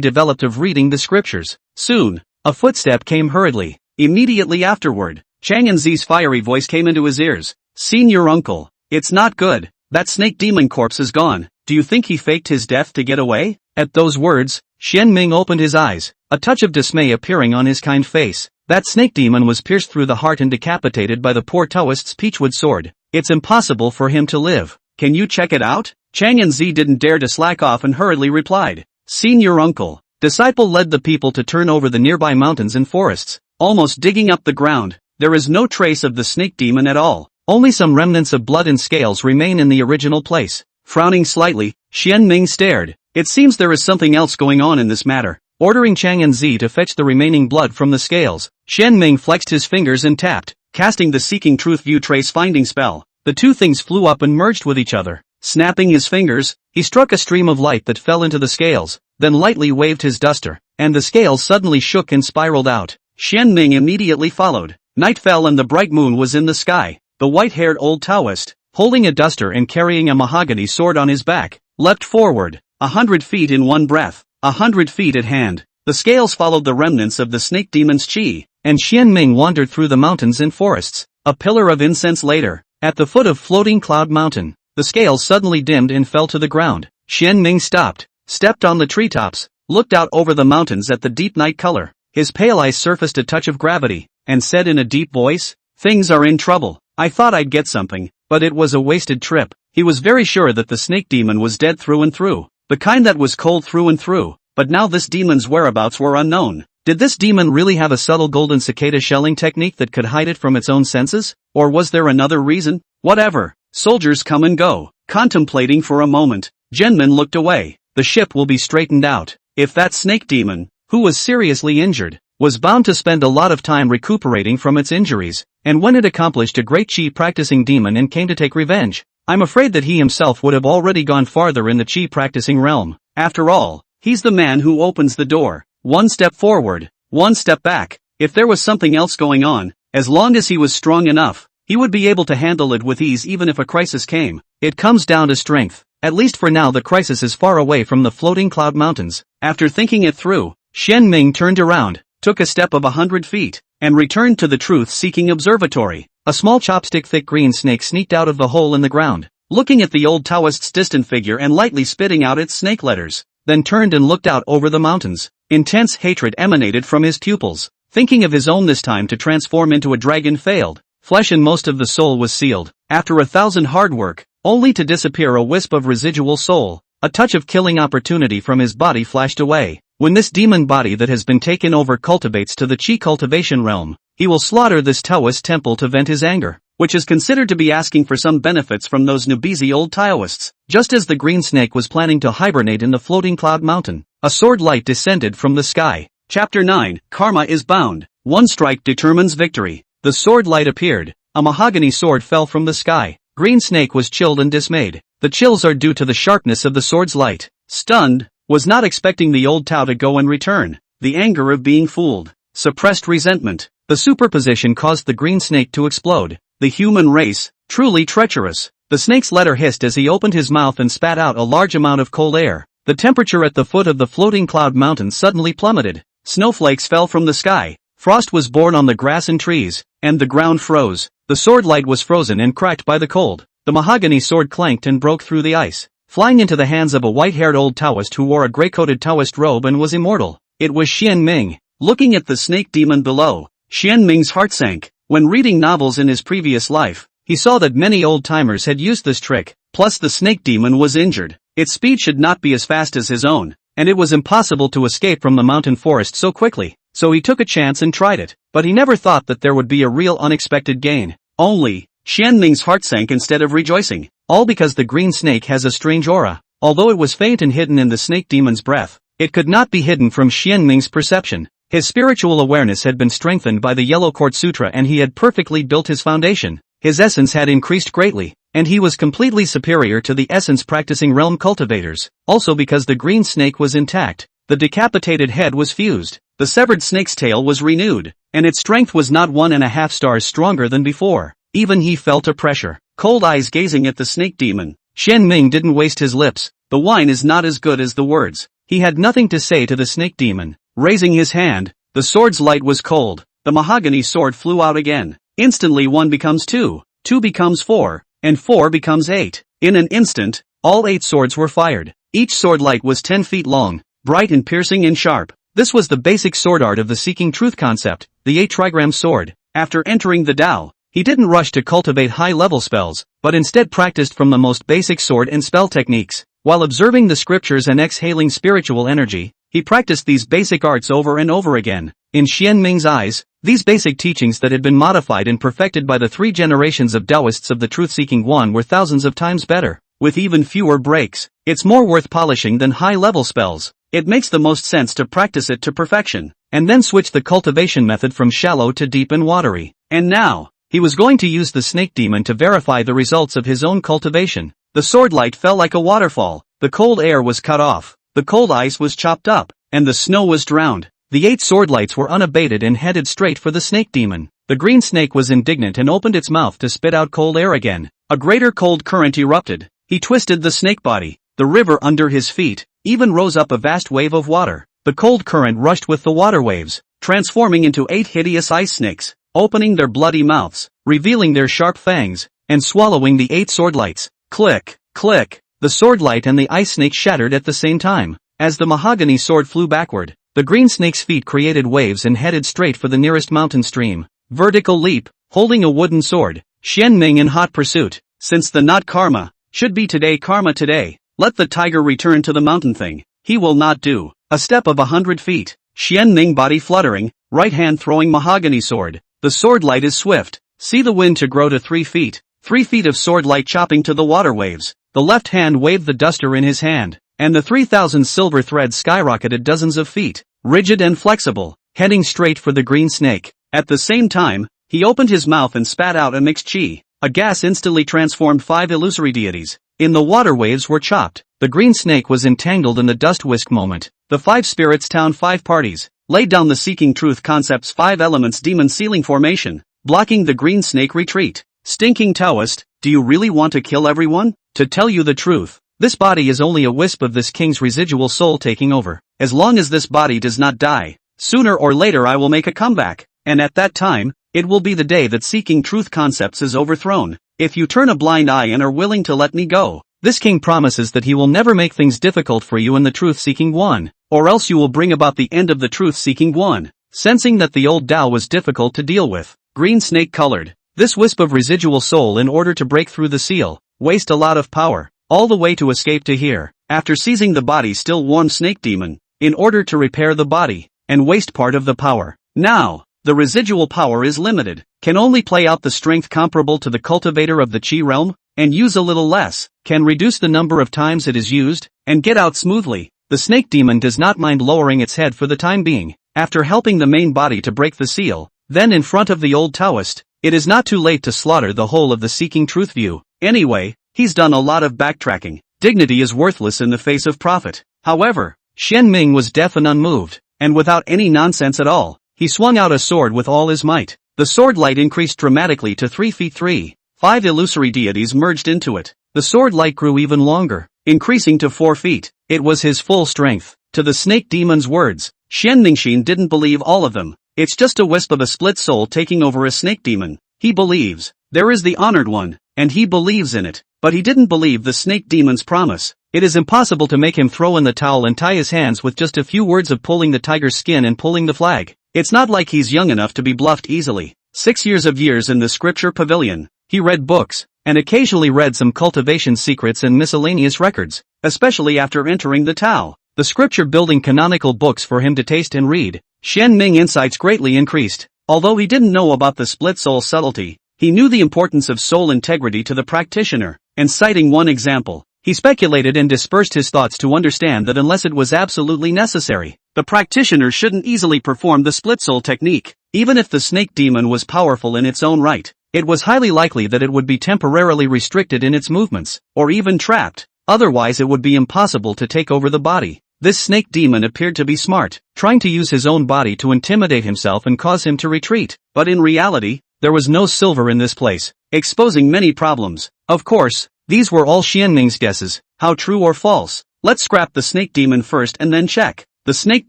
developed of reading the scriptures. Soon, a footstep came hurriedly. Immediately afterward, Chang and Zi's fiery voice came into his ears. Senior uncle, it's not good. That snake demon corpse is gone. Do you think he faked his death to get away? At those words, Xian Ming opened his eyes, a touch of dismay appearing on his kind face. That snake demon was pierced through the heart and decapitated by the poor Taoist's peachwood sword. It's impossible for him to live. Can you check it out? Chang and Zi didn't dare to slack off and hurriedly replied. Senior uncle. Disciple led the people to turn over the nearby mountains and forests, almost digging up the ground. There is no trace of the snake demon at all. Only some remnants of blood and scales remain in the original place. Frowning slightly, Xian Ming stared. It seems there is something else going on in this matter. Ordering Chang and Zi to fetch the remaining blood from the scales, Xian Ming flexed his fingers and tapped, casting the Seeking Truth View Trace Finding spell. The two things flew up and merged with each other. Snapping his fingers, he struck a stream of light that fell into the scales, then lightly waved his duster, and the scales suddenly shook and spiraled out. Xian Ming immediately followed. Night fell and the bright moon was in the sky. The white-haired old Taoist, holding a duster and carrying a mahogany sword on his back, leapt forward, 100 feet in one breath, 100 feet at hand. The scales followed the remnants of the snake demon's chi, and Xian Ming wandered through the mountains and forests. A pillar of incense later, at the foot of Floating Cloud Mountain, the scales suddenly dimmed and fell to the ground. Xian Ming stopped, stepped on the treetops, looked out over the mountains at the deep night color. His pale eyes surfaced a touch of gravity, and said in a deep voice, "Things are in trouble. I thought I'd get something, but it was a wasted trip." He was very sure that the snake demon was dead through and through, the kind that was cold through and through, but now this demon's whereabouts were unknown. Did this demon really have a subtle golden cicada shelling technique that could hide it from its own senses? Or was there another reason? Whatever. Soldiers come and go. Contemplating for a moment, Genmin looked away. The ship will be straightened out. If that snake demon, who was seriously injured, was bound to spend a lot of time recuperating from its injuries, and when it accomplished a great chi practicing demon and came to take revenge, I'm afraid that he himself would have already gone farther in the chi practicing realm. After all, he's the man who opens the door. One step forward, one step back. If there was something else going on, as long as he was strong enough, he would be able to handle it with ease even if a crisis came. It comes down to strength. At least for now the crisis is far away from the Floating Cloud Mountains. After thinking it through, Xian Ming turned around, took a step of 100 feet, and returned to the truth-seeking observatory. A small chopstick-thick green snake sneaked out of the hole in the ground. looking at the old Taoist's distant figure and lightly spitting out its snake letters, then turned and looked out over the mountains. Intense hatred emanated from his pupils. Thinking of his own this time to transform into a dragon failed. Flesh and most of the soul was sealed. After 1,000 hard work, only to disappear a wisp of residual soul. A touch of killing opportunity from his body flashed away. When this demon body that has been taken over cultivates to the chi cultivation realm, he will slaughter this Taoist temple to vent his anger, which is considered to be asking for some benefits from those newbie old Taoists. Just as the green snake was planning to hibernate in the floating cloud mountain, a sword light descended from the sky. Chapter 9, Karma is bound. One strike determines victory. The sword light appeared. A mahogany sword fell from the sky. Green Snake was chilled and dismayed. The chills are due to the sharpness of the sword's light. Stunned, was not expecting the old Tao to go and return. The anger of being fooled. Suppressed resentment. The superposition caused the green snake to explode. The human race, truly treacherous. The snake's letter hissed as he opened his mouth and spat out a large amount of cold air. The temperature at the foot of the floating cloud mountain suddenly plummeted. Snowflakes fell from the sky. Frost was born on the grass and trees, and the ground froze. The sword light was frozen and cracked by the cold. The mahogany sword clanked and broke through the ice, flying into the hands of a white-haired old Taoist who wore a gray-coated Taoist robe and was immortal. It was Xian Ming. Looking at the snake demon below, Xian Ming's heart sank. When reading novels in his previous life, he saw that many old-timers had used this trick, plus the snake demon was injured. Its speed should not be as fast as his own, and it was impossible to escape from the mountain forest so quickly, so he took a chance and tried it, but he never thought that there would be a real unexpected gain. Only, Xian Ming's heart sank instead of rejoicing, all because the green snake has a strange aura. Although it was faint and hidden in the snake demon's breath, it could not be hidden from Xian Ming's perception. His spiritual awareness had been strengthened by the Yellow Court Sutra and he had perfectly built his foundation. His essence had increased greatly, and he was completely superior to the essence practicing realm cultivators. Also because the green snake was intact, the decapitated head was fused, the severed snake's tail was renewed, and its strength was not 1.5 stars stronger than before. Even he felt a pressure. Cold eyes gazing at the snake demon. Xian Ming didn't waste his lips. The wine is not as good as the words. He had nothing to say to the snake demon. Raising his hand, the sword's light was cold. The mahogany sword flew out again. Instantly 1 becomes 2, 2 becomes 4, and 4 becomes 8. In an instant, all 8 swords were fired. Each sword light was 10 feet long, bright and piercing and sharp. This was the basic sword art of the seeking truth concept, the 8 trigram sword. After entering the Tao, he didn't rush to cultivate high-level spells, but instead practiced from the most basic sword and spell techniques. While observing the scriptures and exhaling spiritual energy, he practiced these basic arts over and over again. In Xian Ming's eyes, these basic teachings that had been modified and perfected by the 3 generations of Taoists of the truth-seeking one were thousands of times better, with even fewer breaks. It's more worth polishing than high-level spells. It makes the most sense to practice it to perfection, and then switch the cultivation method from shallow to deep and watery. And now, he was going to use the snake demon to verify the results of his own cultivation. The sword light fell like a waterfall. The cold air was cut off. The cold ice was chopped up, and the snow was drowned. The 8 sword lights were unabated and headed straight for the snake demon. The green snake was indignant and opened its mouth to spit out cold air again. A greater cold current erupted. He twisted the snake body. The river under his feet even rose up a vast wave of water. The cold current rushed with the water waves, transforming into 8 hideous ice snakes, opening their bloody mouths, revealing their sharp fangs, and swallowing the 8 sword lights. Click, click. The sword light and the ice snake shattered at the same time. As the mahogany sword flew backward, the green snake's feet created waves and headed straight for the nearest mountain stream. Vertical leap, holding a wooden sword. Xian Ming in hot pursuit. Since the not karma should be today, karma today. Let the tiger return to the mountain thing. He will not do. A step of 100 feet. Xian Ming body fluttering, right hand throwing mahogany sword. The sword light is swift. See the wind to grow to 3 feet. 3 feet of sword light chopping to the water waves. The left hand waved the duster in his hand, and the 3,000 silver threads skyrocketed dozens of feet, rigid and flexible, heading straight for the green snake. At the same time, he opened his mouth and spat out a mixed chi. A gas instantly transformed 5 illusory deities. In the water waves were chopped. The green snake was entangled in the dust whisk moment. The 5 spirits town 5 parties, laid down the seeking truth concept's 5 elements demon ceiling formation, blocking the green snake retreat. Stinking Taoist, do you really want to kill everyone? To tell you the truth, this body is only a wisp of this king's residual soul taking over. As long as this body does not die, sooner or later I will make a comeback, and at that time, it will be the day that seeking truth concepts is overthrown. if you turn a blind eye and are willing to let me go. This king promises that he will never make things difficult for you and the truth-seeking one, or else you will bring about the end of the truth-seeking one. Sensing that the old Tao was difficult to deal with, green snake colored, this wisp of residual soul in order to break through the seal, waste a lot of power, all the way to escape to here, after seizing the body still warm snake demon, in order to repair the body, and waste part of the power. Now, the residual power is limited, can only play out the strength comparable to the cultivator of the Chi realm, and use a little less, can reduce the number of times it is used, and get out smoothly. The snake demon does not mind lowering its head for the time being, after helping the main body to break the seal, then in front of the old Taoist, it is not too late to slaughter the whole of the seeking truth view. Anyway, he's done a lot of backtracking. Dignity is worthless in the face of profit. However, Shen Ming was deaf and unmoved, and without any nonsense at all, he swung out a sword with all his might. The sword light increased dramatically to 3 feet 3. 5 illusory deities merged into it. The sword light grew even longer, increasing to 4 feet. It was his full strength. To the snake demon's words, Shen Ningxin didn't believe all of them. It's just a wisp of a split soul taking over a snake demon. He believes. There is the honored one, and he believes in it. But he didn't believe the snake demon's promise. It is impossible to make him throw in the towel and tie his hands with just a few words of pulling the tiger's skin and pulling the flag. It's not like he's young enough to be bluffed easily. 6 years in the scripture pavilion. He read books, and occasionally read some cultivation secrets and miscellaneous records, especially after entering the Tao. The scripture building canonical books for him to taste and read. Shen Ming insights greatly increased. Although he didn't know about the split soul subtlety, he knew the importance of soul integrity to the practitioner, and citing one example, he speculated and dispersed his thoughts to understand that unless it was absolutely necessary, the practitioner shouldn't easily perform the split soul technique. Even if the snake demon was powerful in its own right, it was highly likely that it would be temporarily restricted in its movements, or even trapped. Otherwise it would be impossible to take over the body. This snake demon appeared to be smart, trying to use his own body to intimidate himself and cause him to retreat. But in reality, there was no silver in this place, exposing many problems. Of course, these were all Xianming's guesses, how true or false. Let's scrap the snake demon first and then check. The snake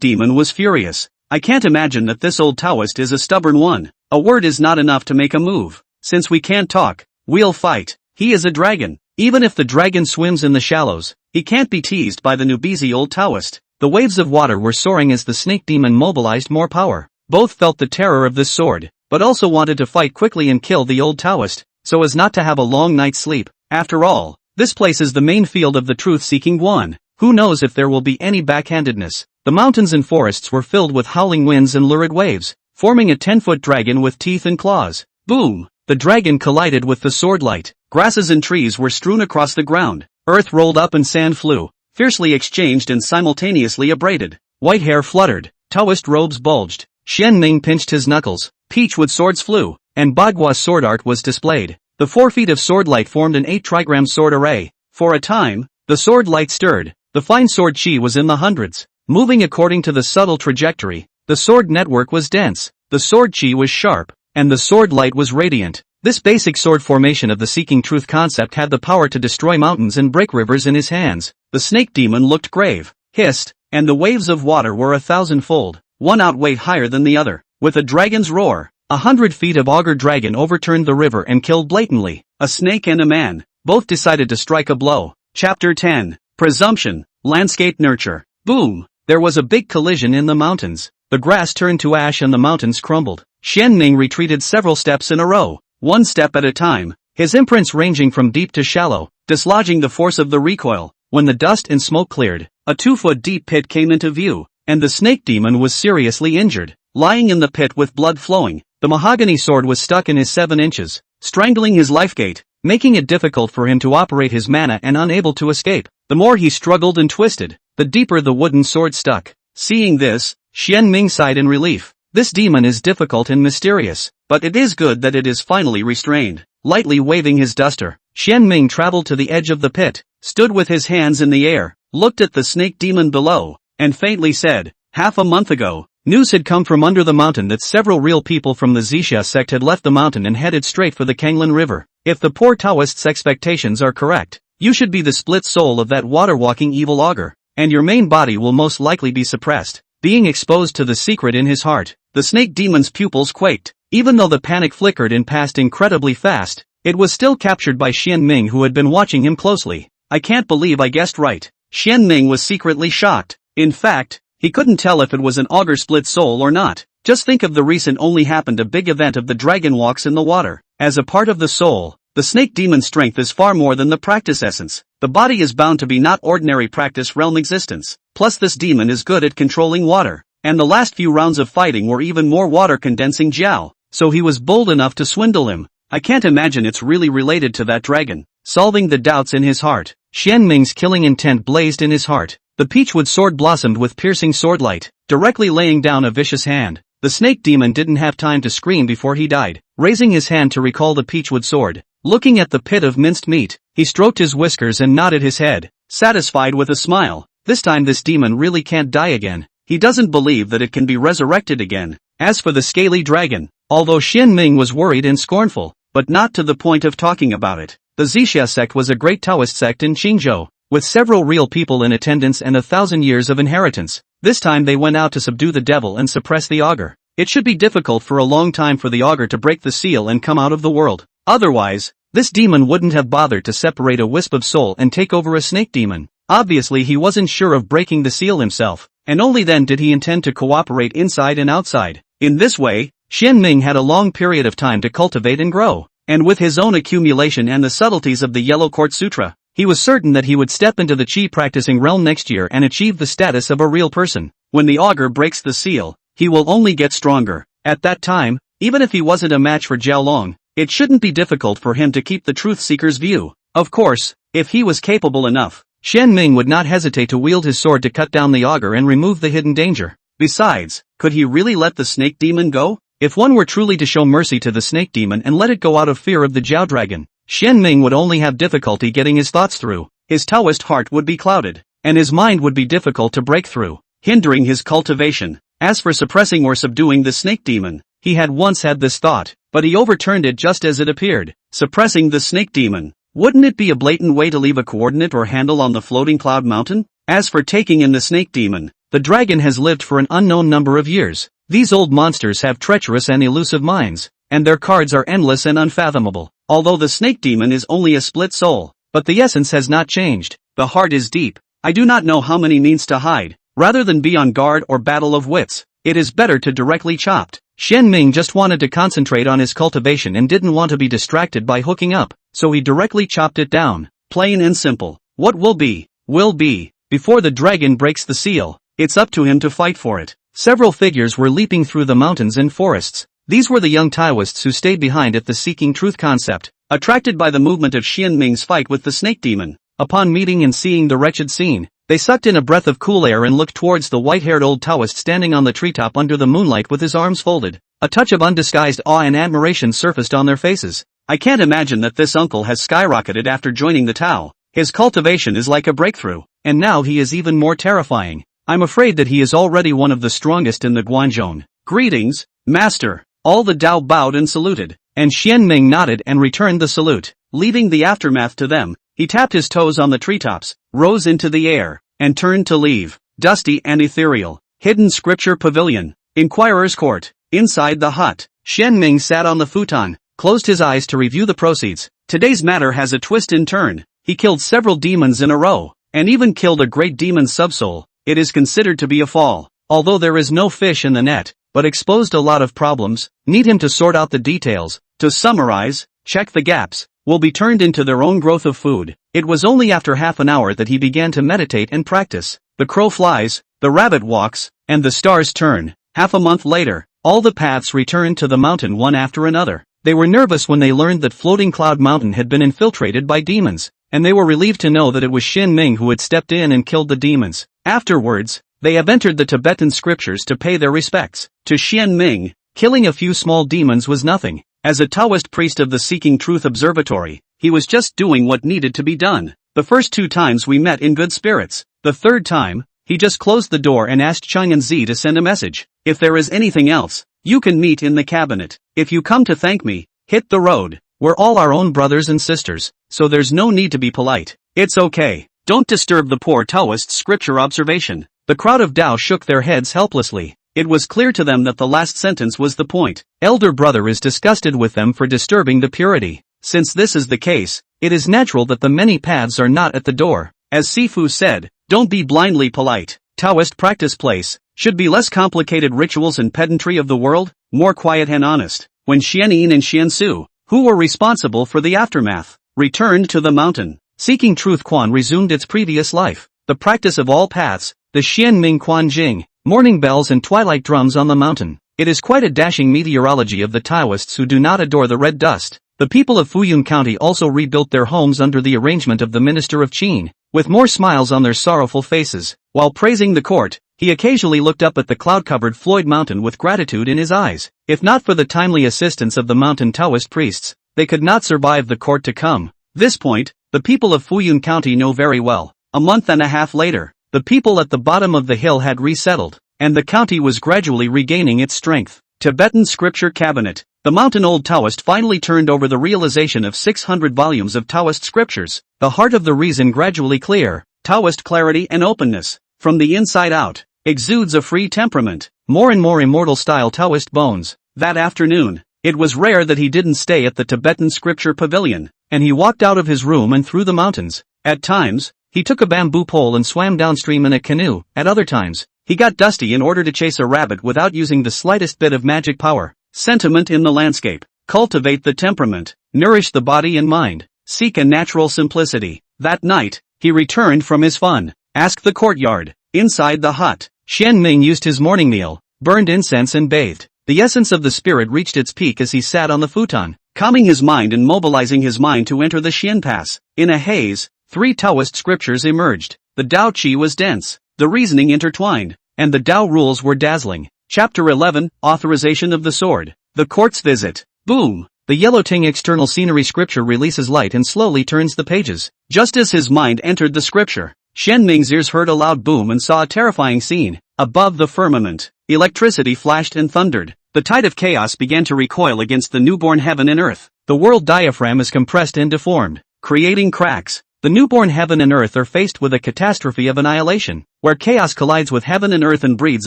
demon was furious. I can't imagine that this old Taoist is a stubborn one. A word is not enough to make a move. Since we can't talk, we'll fight. He is a dragon. Even if the dragon swims in the shallows, he can't be teased by the newbie old Taoist. The waves of water were soaring as the snake demon mobilized more power. Both felt the terror of this sword, but also wanted to fight quickly and kill the old Taoist, so as not to have a long night's sleep. After all, this place is the main field of the truth-seeking one. Who knows if there will be any backhandedness? The mountains and forests were filled with howling winds and lurid waves, forming a 10-foot dragon with teeth and claws. Boom! The dragon collided with the sword light. Grasses and trees were strewn across the ground. Earth rolled up and sand flew, fiercely exchanged and simultaneously abraded. White hair fluttered. Taoist robes bulged. Shen Ming pinched his knuckles. Peachwood swords flew, and Baghua's sword art was displayed. The 4 feet of sword light formed an 8-trigram sword array. For a time, the sword light stirred. The fine sword chi was in the hundreds. Moving according to the subtle trajectory, the sword network was dense, the sword chi was sharp, and the sword light was radiant. This basic sword formation of the seeking truth concept had the power to destroy mountains and break rivers in his hands. The snake demon looked grave, hissed, and the waves of water were 1,000-fold. One outweighed higher than the other. With a dragon's roar, 100 feet of auger dragon overturned the river and killed blatantly. A snake and a man, both decided to strike a blow. Chapter 10. Presumption, Landscape Nurture. Boom! There was a big collision in the mountains. The grass turned to ash and the mountains crumbled. Shen Ming retreated several steps in a row, one step at a time, his imprints ranging from deep to shallow, dislodging the force of the recoil. When the dust and smoke cleared, a 2-foot deep pit came into view, and the snake demon was seriously injured. Lying in the pit with blood flowing, the mahogany sword was stuck in his 7 inches, strangling his lifegate, making it difficult for him to operate his mana and unable to escape. The more he struggled and twisted, the deeper the wooden sword stuck. Seeing this, Shen Ming sighed in relief. This demon is difficult and mysterious, but it is good that it is finally restrained. Lightly waving his duster, Shen Ming traveled to the edge of the pit, stood with his hands in the air, looked at the snake demon below, and faintly said, "Half a month ago, news had come from under the mountain that several real people from the Zixia sect had left the mountain and headed straight for the Kanglin River. If the poor Taoist's expectations are correct, you should be the split soul of that water-walking evil augur, and your main body will most likely be suppressed." Being exposed to the secret in his heart, the snake demon's pupils quaked. Even though the panic flickered and passed incredibly fast, It was still captured by Xian Ming, who had been watching him closely. I can't believe I guessed right. Xian Ming was secretly shocked. In fact, he couldn't tell if it was an augur split soul or not. Just think of the recent only happened a big event of the dragon walks in the water. As a part of the soul, the snake demon strength is far more than the practice essence. The body is bound to be not ordinary practice realm existence. Plus this demon is good at controlling water. And the last few rounds of fighting were even more water condensing Jiao. So he was bold enough to swindle him. I can't imagine it's really related to that dragon. Solving the doubts in his heart, Xian Ming's killing intent blazed in his heart. The peachwood sword blossomed with piercing swordlight, directly laying down a vicious hand. The snake demon didn't have time to scream before he died. Raising his hand to recall the peachwood sword, looking at the pit of minced meat, he stroked his whiskers and nodded his head, satisfied with a smile. This time this demon really can't die again. He doesn't believe that it can be resurrected again. As for the scaly dragon, although Xian Ming was worried and scornful, but not to the point of talking about it. The Zixia sect was a great Taoist sect in Qingzhou, with several real people in attendance and 1,000 years of inheritance. This time they went out to subdue the devil and suppress the augur. It should be difficult for a long time for the augur to break the seal and come out of the world. Otherwise, this demon wouldn't have bothered to separate a wisp of soul and take over a snake demon. Obviously he wasn't sure of breaking the seal himself, and only then did he intend to cooperate inside and outside. In this way, Xian Ming had a long period of time to cultivate and grow. And with his own accumulation and the subtleties of the Yellow Court Sutra, he was certain that he would step into the Qi practicing realm next year and achieve the status of a real person. When the augur breaks the seal, he will only get stronger. At that time, even if he wasn't a match for Jiao Long, it shouldn't be difficult for him to keep the truth seeker's view. Of course, if he was capable enough, Xian Ming would not hesitate to wield his sword to cut down the augur and remove the hidden danger. Besides, could he really let the snake demon go? If one were truly to show mercy to the snake demon and let it go out of fear of the Jiao dragon, Xian Ming would only have difficulty getting his thoughts through. His Taoist heart would be clouded, and his mind would be difficult to break through, hindering his cultivation. As for suppressing or subduing the snake demon, he had once had this thought, but he overturned it just as it appeared. Suppressing the snake demon. Wouldn't it be a blatant way to leave a coordinate or handle on the floating cloud mountain? As for taking in the snake demon, the dragon has lived for an unknown number of years. These old monsters have treacherous and elusive minds, and their cards are endless and unfathomable. Although the snake demon is only a split soul, but the essence has not changed. The heart is deep. I do not know how many means to hide. Rather than be on guard or battle of wits, it is better to directly chopped. Xian Ming just wanted to concentrate on his cultivation and didn't want to be distracted by hooking up, so he directly chopped it down. Plain and simple. What will be, will be. Before the dragon breaks the seal, it's up to him to fight for it. Several figures were leaping through the mountains and forests. These were the young Taoists who stayed behind at the seeking truth concept, attracted by the movement of Xian Ming's fight with the snake demon. Upon meeting and seeing the wretched scene, they sucked in a breath of cool air and looked towards the white-haired old Taoist standing on the treetop under the moonlight with his arms folded. A touch of undisguised awe and admiration surfaced on their faces. I can't imagine that this uncle has skyrocketed after joining the Tao. His cultivation is like a breakthrough, and now he is even more terrifying. I'm afraid that he is already one of the strongest in the Guanzhong. Greetings, master. All the Dao bowed and saluted, and Xian Ming nodded and returned the salute. Leaving the aftermath to them, he tapped his toes on the treetops, rose into the air, and turned to leave. Dusty and ethereal. Hidden scripture pavilion. Inquirer's court. Inside the hut, Xian Ming sat on the futon, closed his eyes to review the proceeds. Today's matter has a twist and turn. He killed several demons in a row, and even killed a great demon subsoul. It is considered to be a fall, although there is no fish in the net, but exposed a lot of problems. Need him to sort out the details. To summarize, check the gaps, will be turned into their own growth of food. It was only after half an hour that he began to meditate and practice. The crow flies, the rabbit walks, and the stars turn. Half a month later, all the paths returned to the mountain one after another. They were nervous when they learned that Floating Cloud Mountain had been infiltrated by demons, and they were relieved to know that it was Xian Ming who had stepped in and killed the demons. Afterwards, they have entered the Tibetan scriptures to pay their respects. To Xian Ming, killing a few small demons was nothing. As a Taoist priest of the Seeking Truth Observatory, he was just doing what needed to be done. The first 2 times we met in good spirits. The third time, he just closed the door and asked Cheng and Zi to send a message. If there is anything else, you can meet in the cabinet. If you come to thank me, hit the road. We're all our own brothers and sisters, so there's no need to be polite. It's okay. Don't disturb the poor Taoist scripture observation. The crowd of Dao shook their heads helplessly. It was clear to them that the last sentence was the point. Elder brother is disgusted with them for disturbing the purity. Since this is the case, it is natural that the many paths are not at the door. As Sifu said, don't be blindly polite. Taoist practice place should be less complicated rituals and pedantry of the world, more quiet and honest. When Xian Yin and Xian Su, who were responsible for the aftermath, returned to the mountain, seeking truth, Quan resumed its previous life. The practice of all paths, the Xian Ming Quan Jing, morning bells and twilight drums on the mountain. It is quite a dashing meteorology of the Taoists who do not adore the red dust. The people of Fuyun County also rebuilt their homes under the arrangement of the Minister of Qin, with more smiles on their sorrowful faces. While praising the court, he occasionally looked up at the cloud-covered Floyd Mountain with gratitude in his eyes. If not for the timely assistance of the mountain Taoist priests, they could not survive the court to come. This point, the people of Fuyun County know very well. A month and a half later, the people at the bottom of the hill had resettled, and the county was gradually regaining its strength. Tibetan Scripture Cabinet. The mountain old Taoist finally turned over the realization of 600 volumes of Taoist scriptures. The heart of the reason gradually clear. Taoist clarity and openness, from the inside out, exudes a free temperament. More and more immortal style Taoist bones. That afternoon, it was rare that he didn't stay at the Tibetan Scripture Pavilion, and he walked out of his room and through the mountains. At times, he took a bamboo pole and swam downstream in a canoe. At other times, he got dusty in order to chase a rabbit without using the slightest bit of magic power. Sentiment in the landscape. Cultivate the temperament. Nourish the body and mind. Seek a natural simplicity. That night, he returned from his fun. Ask the courtyard. Inside the hut, Xian Ming used his morning meal, burned incense and bathed. The essence of the spirit reached its peak as he sat on the futon, calming his mind and mobilizing his mind to enter the Xian Pass. In a haze, 3 Taoist scriptures emerged. The Tao Chi was dense, the reasoning intertwined, and the Tao rules were dazzling. Chapter 11, Authorization of the Sword. The Court's Visit. Boom! The Yellow Ting external scenery scripture releases light and slowly turns the pages. Just as his mind entered the scripture, Xian Ming's ears heard a loud boom and saw a terrifying scene. Above the firmament, electricity flashed and thundered. The tide of chaos began to recoil against the newborn heaven and earth. The world diaphragm is compressed and deformed, creating cracks. The newborn heaven and earth are faced with a catastrophe of annihilation, where chaos collides with heaven and earth and breeds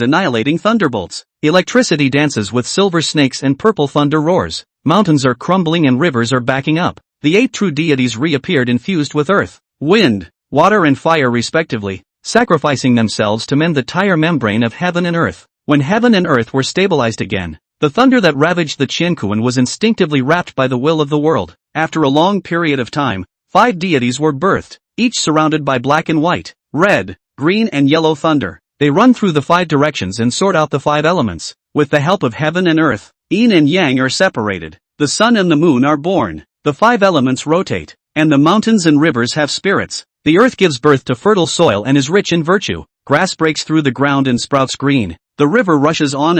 annihilating thunderbolts. Electricity dances with silver snakes and purple thunder roars. Mountains are crumbling and rivers are backing up. The 8 true deities reappeared infused with earth, wind, water and fire respectively, sacrificing themselves to mend the tire membrane of heaven and earth. When heaven and earth were stabilized again, the thunder that ravaged the Qiankuan was instinctively wrapped by the will of the world. After a long period of time, 5 deities were birthed, each surrounded by black and white, red, green and yellow thunder. They run through the 5 directions and sort out the 5 elements. With the help of heaven and earth, yin and yang are separated. The sun and the moon are born. The 5 elements rotate, and the mountains and rivers have spirits. The earth gives birth to fertile soil and is rich in virtue. Grass breaks through the ground and sprouts green. The river rushes on,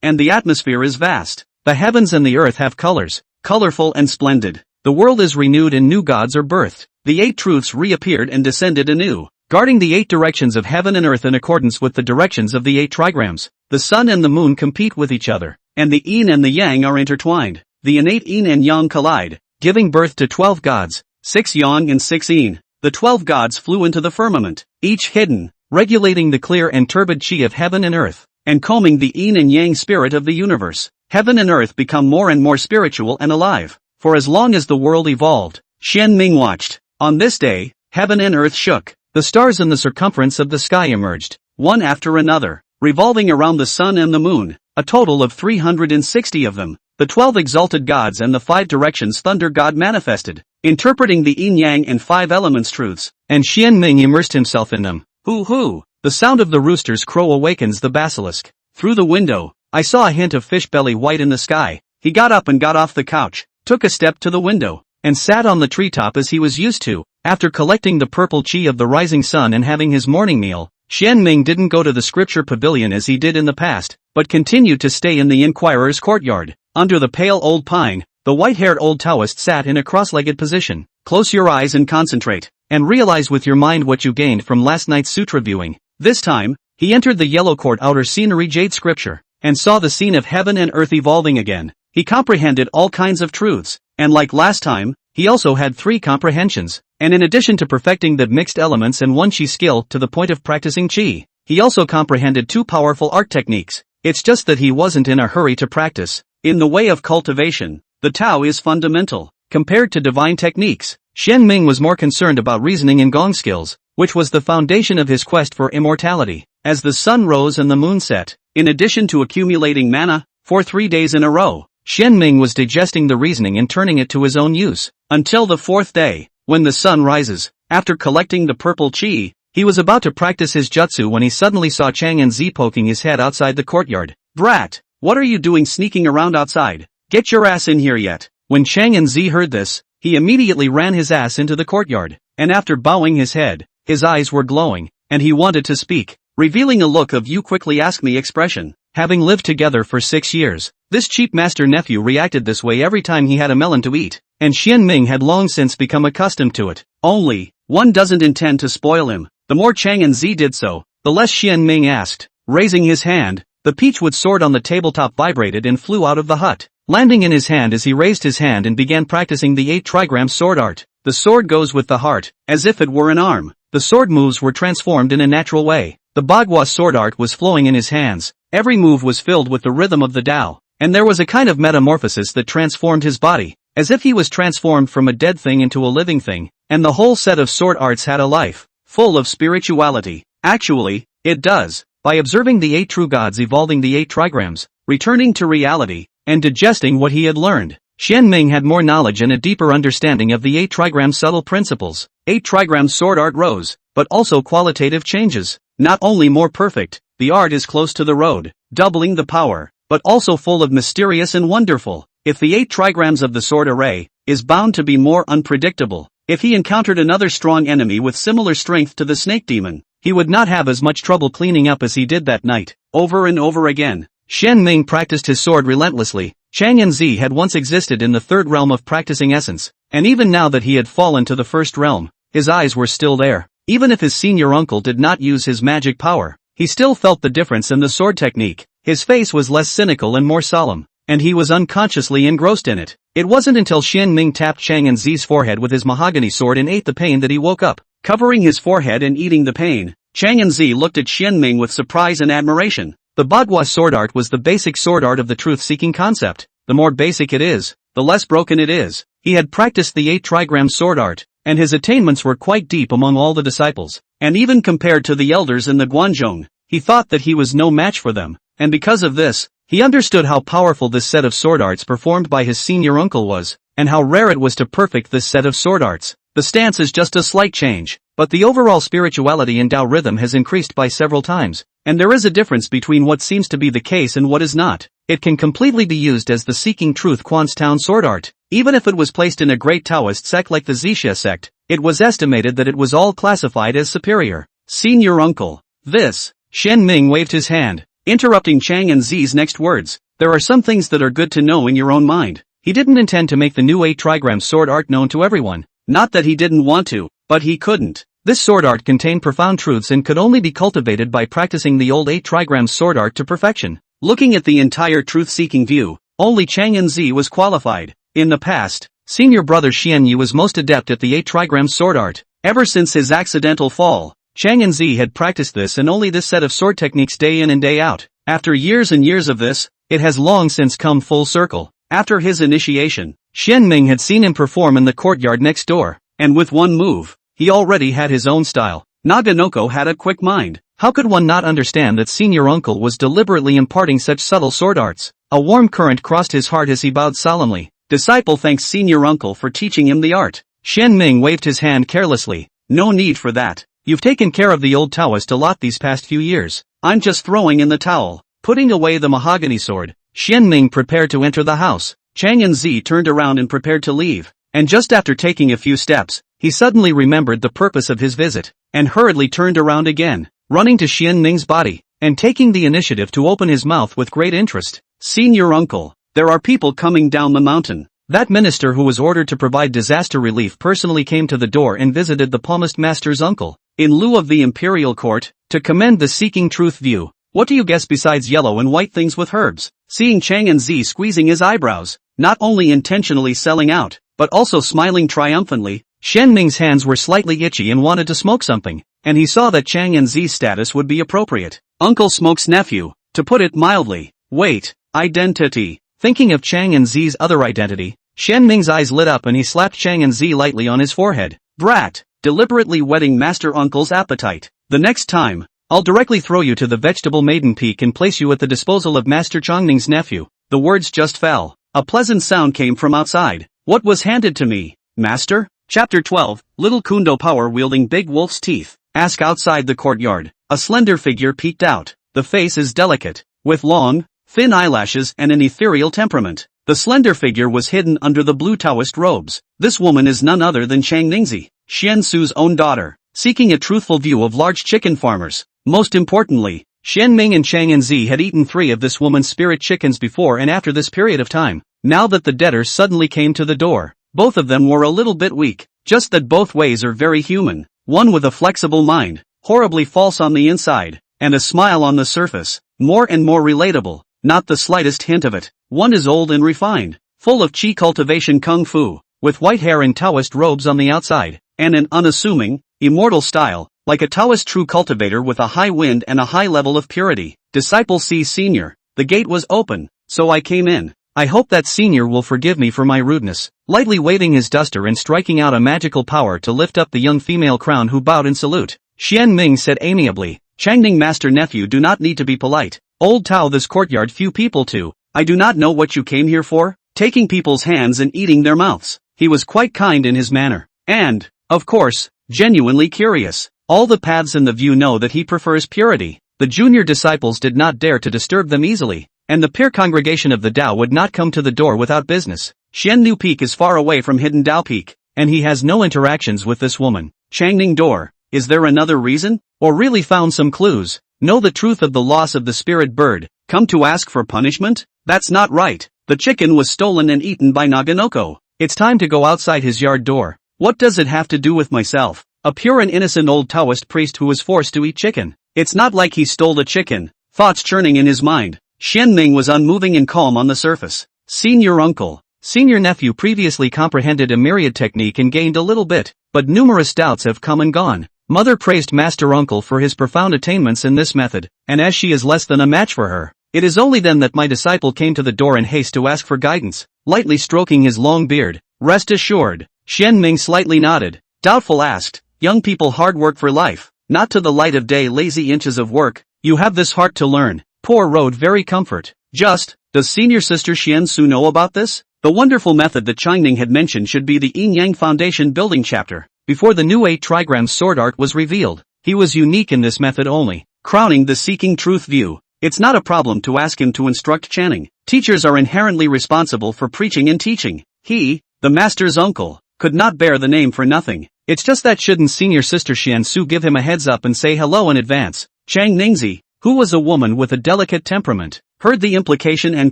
and the atmosphere is vast. The heavens and the earth have colors, colorful and splendid. The world is renewed and new gods are birthed. The 8 truths reappeared and descended anew, guarding the 8 directions of heaven and earth in accordance with the directions of the 8 trigrams. The sun and the moon compete with each other, and the yin and the yang are intertwined. The innate yin and yang collide, giving birth to 12 gods, 6 yang and 6 yin. The 12 gods flew into the firmament, each hidden, regulating the clear and turbid chi of heaven and earth, and combing the yin and yang spirit of the universe. Heaven and earth become more and more spiritual and alive. For as long as the world evolved, Xian Ming watched. On this day, heaven and earth shook. The stars in the circumference of the sky emerged, one after another, revolving around the sun and the moon, a total of 360 of them. The 12 exalted gods and the 5 directions thunder god manifested, interpreting the yin-yang and 5 elements truths, and Xian Ming immersed himself in them. Hoo-hoo! The sound of the rooster's crow awakens the basilisk. Through the window, I saw a hint of fish belly white in the sky. He got up and got off the couch, took a step to the window, and sat on the treetop as he was used to. After collecting the purple chi of the rising sun and having his morning meal, Xian Ming didn't go to the scripture pavilion as he did in the past, but continued to stay in the inquirer's courtyard. Under the pale old pine, the white-haired old Taoist sat in a cross-legged position. Close your eyes and concentrate, and realize with your mind what you gained from last night's sutra viewing. This time, he entered the yellow court outer scenery jade scripture, and saw the scene of heaven and earth evolving again. He comprehended all kinds of truths, and like last time, he also had 3 comprehensions, and in addition to perfecting the mixed elements and 1 chi skill to the point of practicing chi, he also comprehended 2 powerful art techniques. It's just that he wasn't in a hurry to practice. In the way of cultivation, the Tao is fundamental. compared to divine techniques. Xian Ming was more concerned about reasoning and gong skills, which was the foundation of his quest for immortality. As the sun rose and the moon set, in addition to accumulating mana, for 3 days in a row, Xian Ming was digesting the reasoning and turning it to his own use. Until the 4th day, when the sun rises, after collecting the purple qi, he was about to practice his jutsu when he suddenly saw Chang and Zi poking his head outside the courtyard. "Brat, what are you doing sneaking around outside? Get your ass in here yet." When Chang and Zi heard this, he immediately ran his ass into the courtyard, and after bowing his head, his eyes were glowing, and he wanted to speak, revealing a look of "you quickly ask me" expression. Having lived together for 6 years, this cheap master-nephew reacted this way every time he had a melon to eat, and Xian Ming had long since become accustomed to it. Only, one doesn't intend to spoil him. The more Chang and Zi did so, the less Xian Ming asked. Raising his hand, the peachwood sword on the tabletop vibrated and flew out of the hut, landing in his hand as he raised his hand and began practicing the 8 trigram sword art. The sword goes with the heart, as if it were an arm. The sword moves were transformed in a natural way. The Bagua sword art was flowing in his hands. Every move was filled with the rhythm of the Tao, and there was a kind of metamorphosis that transformed his body, as if he was transformed from a dead thing into a living thing, and the whole set of sword arts had a life, full of spirituality. Actually, it does. By observing the 8 true gods evolving the 8 trigrams, returning to reality, and digesting what he had learned, Xian Ming had more knowledge and a deeper understanding of the 8 trigram subtle principles. 8 trigram sword art rose, but also qualitative changes. Not only more perfect, the art is close to the road, doubling the power, but also full of mysterious and wonderful. If the 8 trigrams of the sword array is bound to be more unpredictable, if he encountered another strong enemy with similar strength to the snake demon, he would not have as much trouble cleaning up as he did that night. Over and over again, Xian Ming practiced his sword relentlessly. Chang and Zi had once existed in the 3rd realm of practicing essence, and even now that he had fallen to the 1st realm, his eyes were still there. Even if his senior uncle did not use his magic power, he still felt the difference in the sword technique. His face was less cynical and more solemn, and he was unconsciously engrossed in it. It wasn't until Xian Ming tapped Chang and Zi's forehead with his mahogany sword and ate the pain that he woke up. Covering his forehead and eating the pain, Chang and Zi looked at Xian Ming with surprise and admiration. The Bagua sword art was the basic sword art of the truth-seeking concept. The more basic it is, the less broken it is. He had practiced the 8 trigram sword art, and his attainments were quite deep among all the disciples, and even compared to the elders in the Guanzhong, he thought that he was no match for them, and because of this, he understood how powerful this set of sword arts performed by his senior uncle was, and how rare it was to perfect this set of sword arts. The stance is just a slight change, but the overall spirituality in Tao rhythm has increased by several times, and there is a difference between what seems to be the case and what is not. It can completely be used as the seeking truth Quanstown sword art. Even if it was placed in a great Taoist sect like the Zixia sect, it was estimated that it was all classified as superior. Senior uncle. This. Xian Ming waved his hand, interrupting Chang and Zi's next words. There are some things that are good to know in your own mind. He didn't intend to make the new 8 trigram sword art known to everyone. Not that he didn't want to, but he couldn't. This sword art contained profound truths and could only be cultivated by practicing the old 8 trigram sword art to perfection. Looking at the entire truth-seeking view, only Chang and Zi was qualified. In the past, senior brother Xian Yu was most adept at the 8 trigram sword art. Ever since his accidental fall, Chang and Zi had practiced this and only this set of sword techniques day in and day out. After years and years of this, it has long since come full circle. After his initiation, Xian Ming had seen him perform in the courtyard next door, and with one move, he already had his own style. Naganoko had a quick mind. How could one not understand that senior uncle was deliberately imparting such subtle sword arts? A warm current crossed his heart as he bowed solemnly. Disciple thanks senior uncle for teaching him the art. Xian Ming waved his hand carelessly. No need for that. You've taken care of the old Taoist a lot these past few years. I'm just throwing in the towel. Putting away the mahogany sword, Xian Ming prepared to enter the house. Chang and Zi turned around and prepared to leave. And just after taking a few steps, he suddenly remembered the purpose of his visit, and hurriedly turned around again, running to Xian Ming's body, and taking the initiative to open his mouth with great interest. Senior uncle, there are people coming down the mountain. That minister who was ordered to provide disaster relief personally came to the door and visited the palmist master's uncle, in lieu of the imperial court, to commend the seeking truth view. What do you guess besides yellow and white things with herbs? Seeing Chang and Zi squeezing his eyebrows, not only intentionally selling out, but also smiling triumphantly, Xian Ming's hands were slightly itchy and wanted to smoke something, and he saw that Chang and Zi's status would be appropriate. Uncle Smoke's nephew, to put it mildly. Wait, identity. Thinking of Chang and Zi's other identity, Xian Ming's eyes lit up and he slapped Chang and Z lightly on his forehead. Brat! Deliberately whetting Master Uncle's appetite. The next time, I'll directly throw you to the vegetable maiden peak and place you at the disposal of Master Changning's nephew. The words just fell. A pleasant sound came from outside. What was handed to me, Master? Chapter 12, Little Kundo Power wielding Big Wolf's teeth. Ask outside the courtyard. A slender figure peeked out. The face is delicate, with long, thin eyelashes and an ethereal temperament. The slender figure was hidden under the blue Taoist robes. This woman is none other than Chang Ningzi, Xian Su's own daughter, seeking a truthful view of large chicken farmers. Most importantly, Xian Ming and Chang and Z had eaten 3 of this woman's spirit chickens before and after this period of time. Now that the debtor suddenly came to the door, both of them were a little bit weak, just that both ways are very human. One with a flexible mind, horribly false on the inside, and a smile on the surface, more and more relatable, not the slightest hint of it. One is old and refined, full of chi cultivation kung fu, with white hair and Taoist robes on the outside, and an unassuming, immortal style, like a Taoist true cultivator with a high wind and a high level of purity. Disciple C Senior. The gate was open, so I came in. I hope that Senior will forgive me for my rudeness. Lightly waving his duster and striking out a magical power to lift up the young female crown who bowed in salute, Xian Ming said amiably, Changning Master Nephew do not need to be polite. Old Tao this courtyard few people too. I do not know what you came here for, taking people's hands and eating their mouths. He was quite kind in his manner. And, of course, genuinely curious. All the paths in the view know that he prefers purity. The junior disciples did not dare to disturb them easily, and the pure congregation of the Tao would not come to the door without business. Xian Nu Peak is far away from Hidden Tao Peak, and he has no interactions with this woman. Changning door. Is there another reason? Or really found some clues? Know the truth of the loss of the spirit bird. Come to ask for punishment? That's not right. The chicken was stolen and eaten by Naganoko. It's time to go outside his yard door. What does it have to do with myself? A pure and innocent old Taoist priest who was forced to eat chicken. It's not like he stole the chicken. Thoughts churning in his mind. Xian Ming was unmoving and calm on the surface. Senior uncle. Senior nephew previously comprehended a myriad technique and gained a little bit, but numerous doubts have come and gone. Mother praised Master Uncle for his profound attainments in this method, and as she is less than a match for her, it is only then that my disciple came to the door in haste to ask for guidance, lightly stroking his long beard. Rest assured. Xian Ming slightly nodded. Doubtful asked, young people hard work for life, not to the light of day lazy inches of work. You have this heart to learn. Poor road very comfort. Just, does senior sister Xian Su know about this? The wonderful method that Changning had mentioned should be the Yin Yang Foundation building chapter. Before the new 8 trigram sword art was revealed, he was unique in this method only, crowning the seeking truth view. It's not a problem to ask him to instruct Channing. Teachers are inherently responsible for preaching and teaching. He, the master's uncle, could not bear the name for nothing. It's just that shouldn't senior sister Xian Su give him a heads up and say hello in advance? Chang Ningzi, who was a woman with a delicate temperament, heard the implication and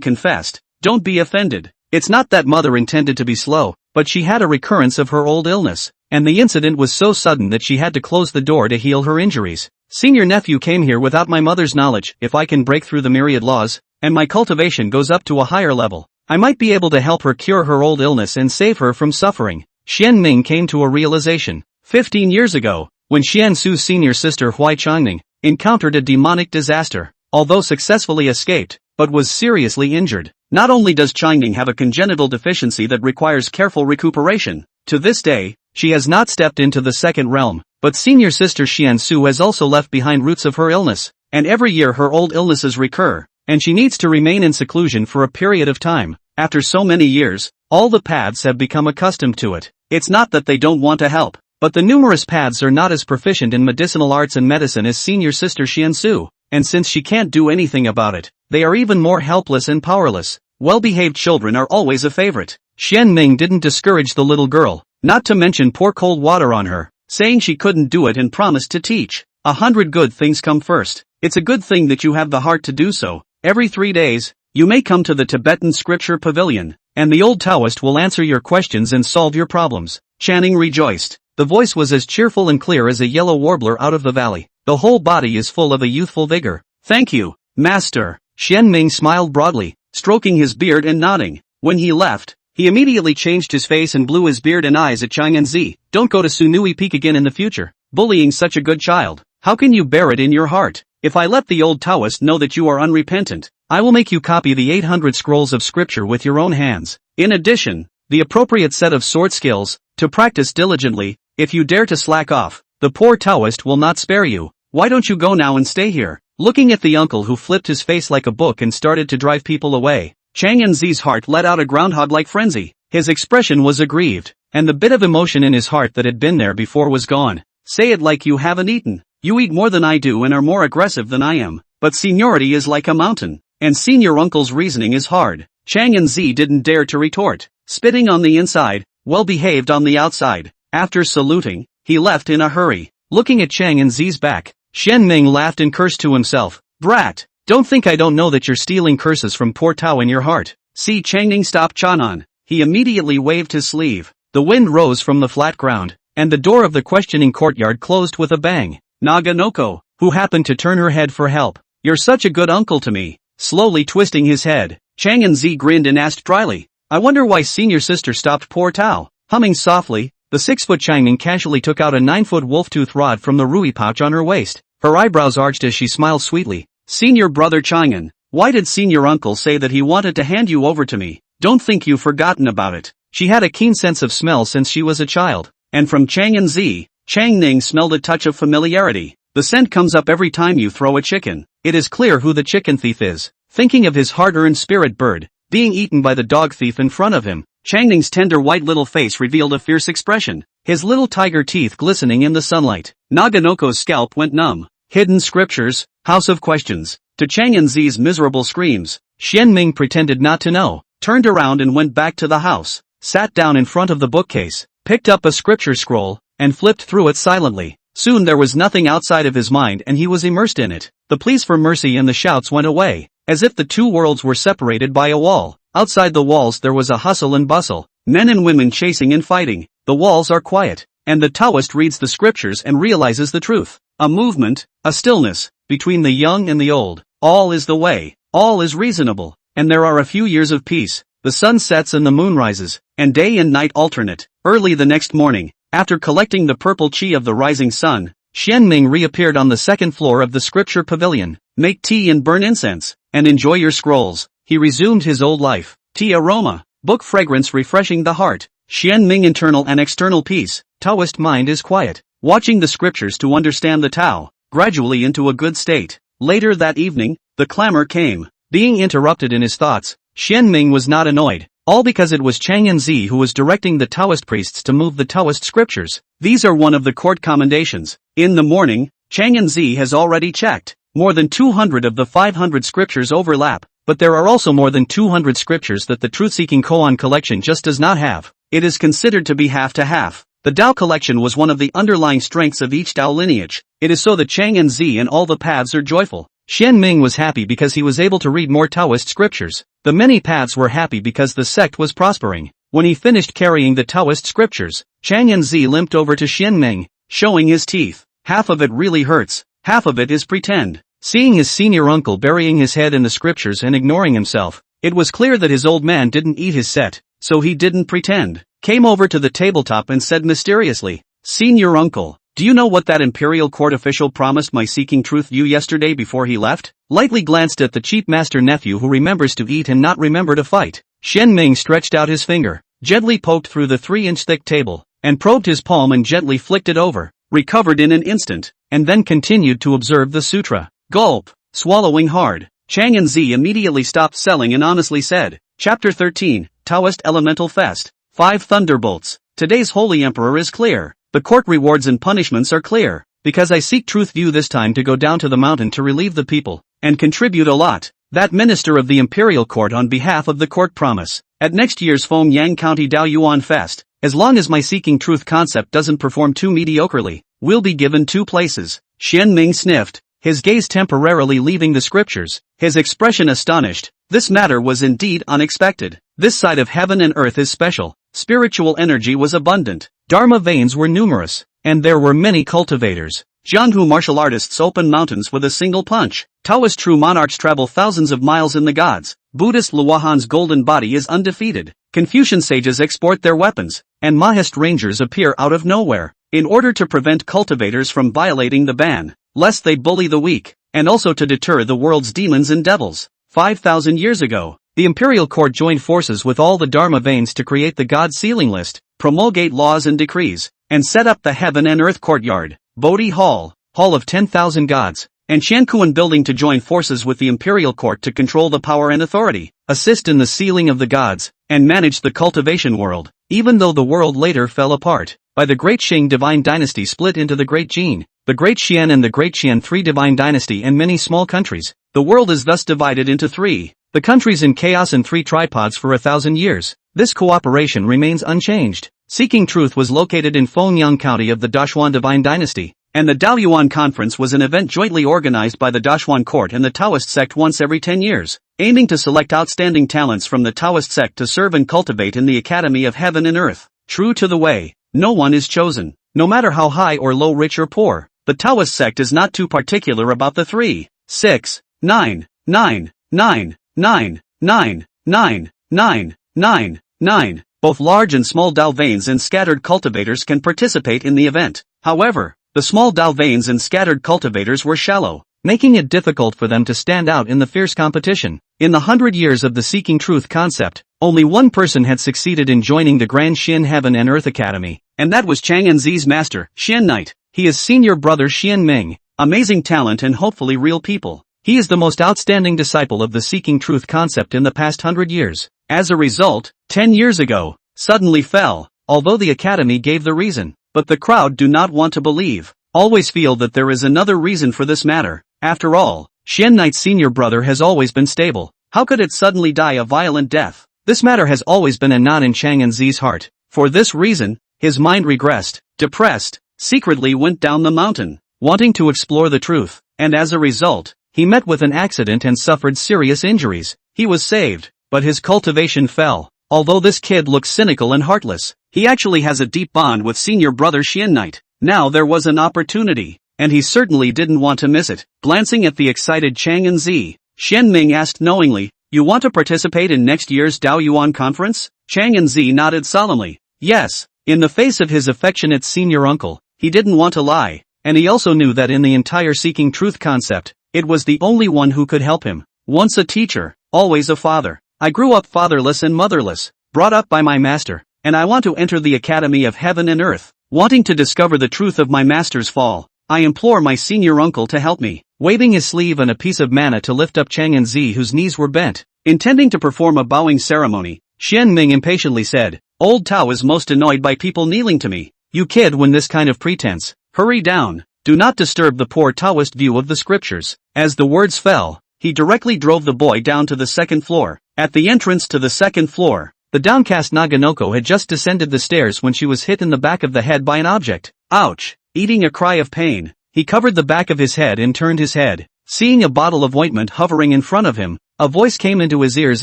confessed, don't be offended. It's not that mother intended to be slow, but she had a recurrence of her old illness, and the incident was so sudden that she had to close the door to heal her injuries. Senior nephew came here without my mother's knowledge. If I can break through the myriad laws, and my cultivation goes up to a higher level, I might be able to help her cure her old illness and save her from suffering. Xian Ming came to a realization. 15 years ago, when Xian Su's senior sister Hui Changning encountered a demonic disaster, although successfully escaped, but was seriously injured. Not only does Changning have a congenital deficiency that requires careful recuperation, to this day, she has not stepped into the second realm, but senior sister Xian Su has also left behind roots of her illness, and every year her old illnesses recur, and she needs to remain in seclusion for a period of time. After so many years, all the paths have become accustomed to it. It's not that they don't want to help, but the numerous paths are not as proficient in medicinal arts and medicine as senior sister Xian Su, and since she can't do anything about it, they are even more helpless and powerless. Well-behaved children are always a favorite. Xian Ming didn't discourage the little girl, not to mention pour cold water on her, saying she couldn't do it and promised to teach. 100 good things come first. It's a good thing that you have the heart to do so. Every 3 days, you may come to the Tibetan Scripture Pavilion, and the old Taoist will answer your questions and solve your problems. Channing rejoiced. The voice was as cheerful and clear as a yellow warbler out of the valley. The whole body is full of a youthful vigor. Thank you, Master. Xian Ming smiled broadly, stroking his beard and nodding. When he left, he immediately changed his face and blew his beard and eyes at Chang and Z. Don't go to Sunui Peak again in the future, bullying such a good child. How can you bear it in your heart? If I let the old Taoist know that you are unrepentant, I will make you copy the 800 scrolls of scripture with your own hands. In addition, the appropriate set of sword skills, to practice diligently. If you dare to slack off, the poor Taoist will not spare you. Why don't you go now and stay here? Looking at the uncle who flipped his face like a book and started to drive people away, Chang Enzi's heart let out a groundhog-like frenzy. His expression was aggrieved, and the bit of emotion in his heart that had been there before was gone. Say it like you haven't eaten. You eat more than I do and are more aggressive than I am, but seniority is like a mountain, and senior uncle's reasoning is hard. Chang Enzi didn't dare to retort, spitting on the inside, well-behaved on the outside. After saluting, he left in a hurry. Looking at Chang Enzi's back, Shen Ming laughed and cursed to himself. Brat! Don't think I don't know that you're stealing curses from poor Tao in your heart. See Chang Ning stop Chanan. He immediately waved his sleeve. The wind rose from the flat ground, and the door of the questioning courtyard closed with a bang. Naganoko, who happened to turn her head for help. You're such a good uncle to me. Slowly twisting his head, Chang Enzi grinned and asked dryly, I wonder why senior sister stopped poor Tao. Humming softly, the 6-foot Changming casually took out a 9-foot wolf-tooth rod from the rui pouch on her waist. Her eyebrows arched as she smiled sweetly. Senior brother Chang'an, why did senior uncle say that he wanted to hand you over to me? Don't think you've forgotten about it. She had a keen sense of smell since she was a child, and from Chang Enzi, Chang Ning smelled a touch of familiarity. The scent comes up every time you throw a chicken. It is clear who the chicken thief is. Thinking of his hard-earned spirit bird, being eaten by the dog thief in front of him, Chang Ning's tender white little face revealed a fierce expression, his little tiger teeth glistening in the sunlight. Naganoko's scalp went numb. Hidden scriptures, house of questions. To Chang Enzi's miserable screams, Shen Ming pretended not to know, turned around and went back to the house, sat down in front of the bookcase, picked up a scripture scroll, and flipped through it silently. Soon there was nothing outside of his mind and he was immersed in it. The pleas for mercy and the shouts went away, as if the two worlds were separated by a wall. Outside the walls there was a hustle and bustle, men and women chasing and fighting. The walls are quiet, and the Taoist reads the scriptures and realizes the truth. A movement, a stillness, between the young and the old. All is the way, all is reasonable, and there are a few years of peace. The sun sets and the moon rises, and day and night alternate. Early the next morning, after collecting the purple chi of the rising sun, Shen Ming reappeared on the second floor of the scripture pavilion. Make tea and burn incense, and enjoy your scrolls. He resumed his old life. Tea aroma, book fragrance refreshing the heart. Shen Ming internal and external peace. Taoist mind is quiet, watching the scriptures to understand the Tao, gradually into a good state. Later that evening, the clamor came. Being interrupted in his thoughts, Shen Ming was not annoyed, all because it was Chang Enzi who was directing the Taoist priests to move the Taoist scriptures. These are one of the court commendations. In the morning, Chang Enzi has already checked. More than 200 of the 500 scriptures overlap, but there are also more than 200 scriptures that the truth-seeking koan collection just does not have. It is considered to be half to half. The Tao collection was one of the underlying strengths of each Tao lineage. It is so that Chang Enzi and all the paths are joyful. Shen Ming was happy because he was able to read more Taoist scriptures. The many paths were happy because the sect was prospering. When he finished carrying the Taoist scriptures, Chang Enzi limped over to Shen Ming, showing his teeth. Half of it really hurts, half of it is pretend. Seeing his senior uncle burying his head in the scriptures and ignoring himself, it was clear that his old man didn't eat his set, so he didn't pretend. Came over to the tabletop and said mysteriously, Senior uncle, do you know what that imperial court official promised my seeking truth you yesterday before he left? Lightly glanced at the cheap master nephew who remembers to eat and not remember to fight. Shen Ming stretched out his finger, gently poked through the 3-inch thick table, and probed his palm and gently flicked it over, recovered in an instant, and then continued to observe the sutra. Gulp, swallowing hard. Chang Enzi immediately stopped selling and honestly said, Chapter 13, Taoist Elemental Fest. 5 Thunderbolts. Today's Holy Emperor is clear. The court rewards and punishments are clear. Because I seek truth you this time to go down to the mountain to relieve the people, and contribute a lot. That minister of the imperial court on behalf of the court promise. At next year's Fengyang County Dao Yuan Fest, as long as my seeking truth concept doesn't perform too mediocrely, we'll be given 2 places. Shen Ming sniffed, his gaze temporarily leaving the scriptures, his expression astonished. This matter was indeed unexpected. This side of heaven and earth is special. Spiritual energy was abundant. Dharma veins were numerous, and there were many cultivators. Jianhu martial artists open mountains with a single punch. Taoist true monarchs travel thousands of miles in the gods. Buddhist Luohan's golden body is undefeated. Confucian sages export their weapons, and Mahist rangers appear out of nowhere, in order to prevent cultivators from violating the ban, lest they bully the weak, and also to deter the world's demons and devils. 5,000 years ago, The imperial court joined forces with all the Dharma veins to create the God sealing list, promulgate laws and decrees, and set up the heaven and earth courtyard, Bodhi Hall, Hall of 10,000 Gods, and Shankuan building to join forces with the imperial court to control the power and authority, assist in the sealing of the gods, and manage the cultivation world. Even though the world later fell apart, by the Great Qing divine dynasty split into the Great Jin, the Great Xian and the Great Qian III divine dynasty and many small countries, the world is thus divided into three. The countries in chaos and three tripods for 1,000 years. This cooperation remains unchanged. Seeking Truth was located in Fengyang County of the Dashuan Divine Dynasty, and the Daoyuan Conference was an event jointly organized by the Dashuan court and the Taoist sect once every 10 years, aiming to select outstanding talents from the Taoist sect to serve and cultivate in the Academy of Heaven and Earth. True to the way, no one is chosen, no matter how high or low, rich or poor. The Taoist sect is not too particular about the 3, 6, 9, 9, 9, 9, 9, 9, 9, 9, 9. Both large and small Dao veins and scattered cultivators can participate in the event. However, the small Dao veins and scattered cultivators were shallow, making it difficult for them to stand out in the fierce competition. In the 100 years of the Seeking Truth concept, only one person had succeeded in joining the Grand Xian Heaven and Earth Academy, and that was Chang and Zi's master, Xian Knight. He is senior brother Xian Ming, amazing talent and hopefully real people. He is the most outstanding disciple of the Seeking Truth concept in the past 100 years. As a result, 10 years ago, suddenly fell, although the academy gave the reason. But the crowd do not want to believe, always feel that there is another reason for this matter. After all, Xian Knight's senior brother has always been stable. How could it suddenly die a violent death? This matter has always been a knot in Chang and Zi's heart. For this reason, his mind regressed, depressed, secretly went down the mountain, wanting to explore the truth, and as a result, he met with an accident and suffered serious injuries. He was saved, but his cultivation fell. Although this kid looks cynical and heartless, he actually has a deep bond with senior brother Xian Knight. Now there was an opportunity, and he certainly didn't want to miss it. Glancing at the excited Chang and Zi, Xian Ming asked knowingly, "You want to participate in next year's Daoyuan conference?" Chang and Zi nodded solemnly. Yes. In the face of his affectionate senior uncle, he didn't want to lie, and he also knew that in the entire Seeking Truth concept, it was the only one who could help him. Once a teacher, always a father. I grew up fatherless and motherless, brought up by my master, and I want to enter the Academy of Heaven and Earth. Wanting to discover the truth of my master's fall, I implore my senior uncle to help me. Waving his sleeve and a piece of manna to lift up Chang and Zi, whose knees were bent, intending to perform a bowing ceremony, Xian Ming impatiently said, "Old Tao is most annoyed by people kneeling to me. You kid with this kind of pretense, hurry down. Do not disturb the poor Taoist view of the scriptures." As the words fell, he directly drove the boy down to the second floor. At the entrance to the second floor, the downcast Naganoko had just descended the stairs when she was hit in the back of the head by an object. Ouch! Eating a cry of pain, he covered the back of his head and turned his head. Seeing a bottle of ointment hovering in front of him, a voice came into his ears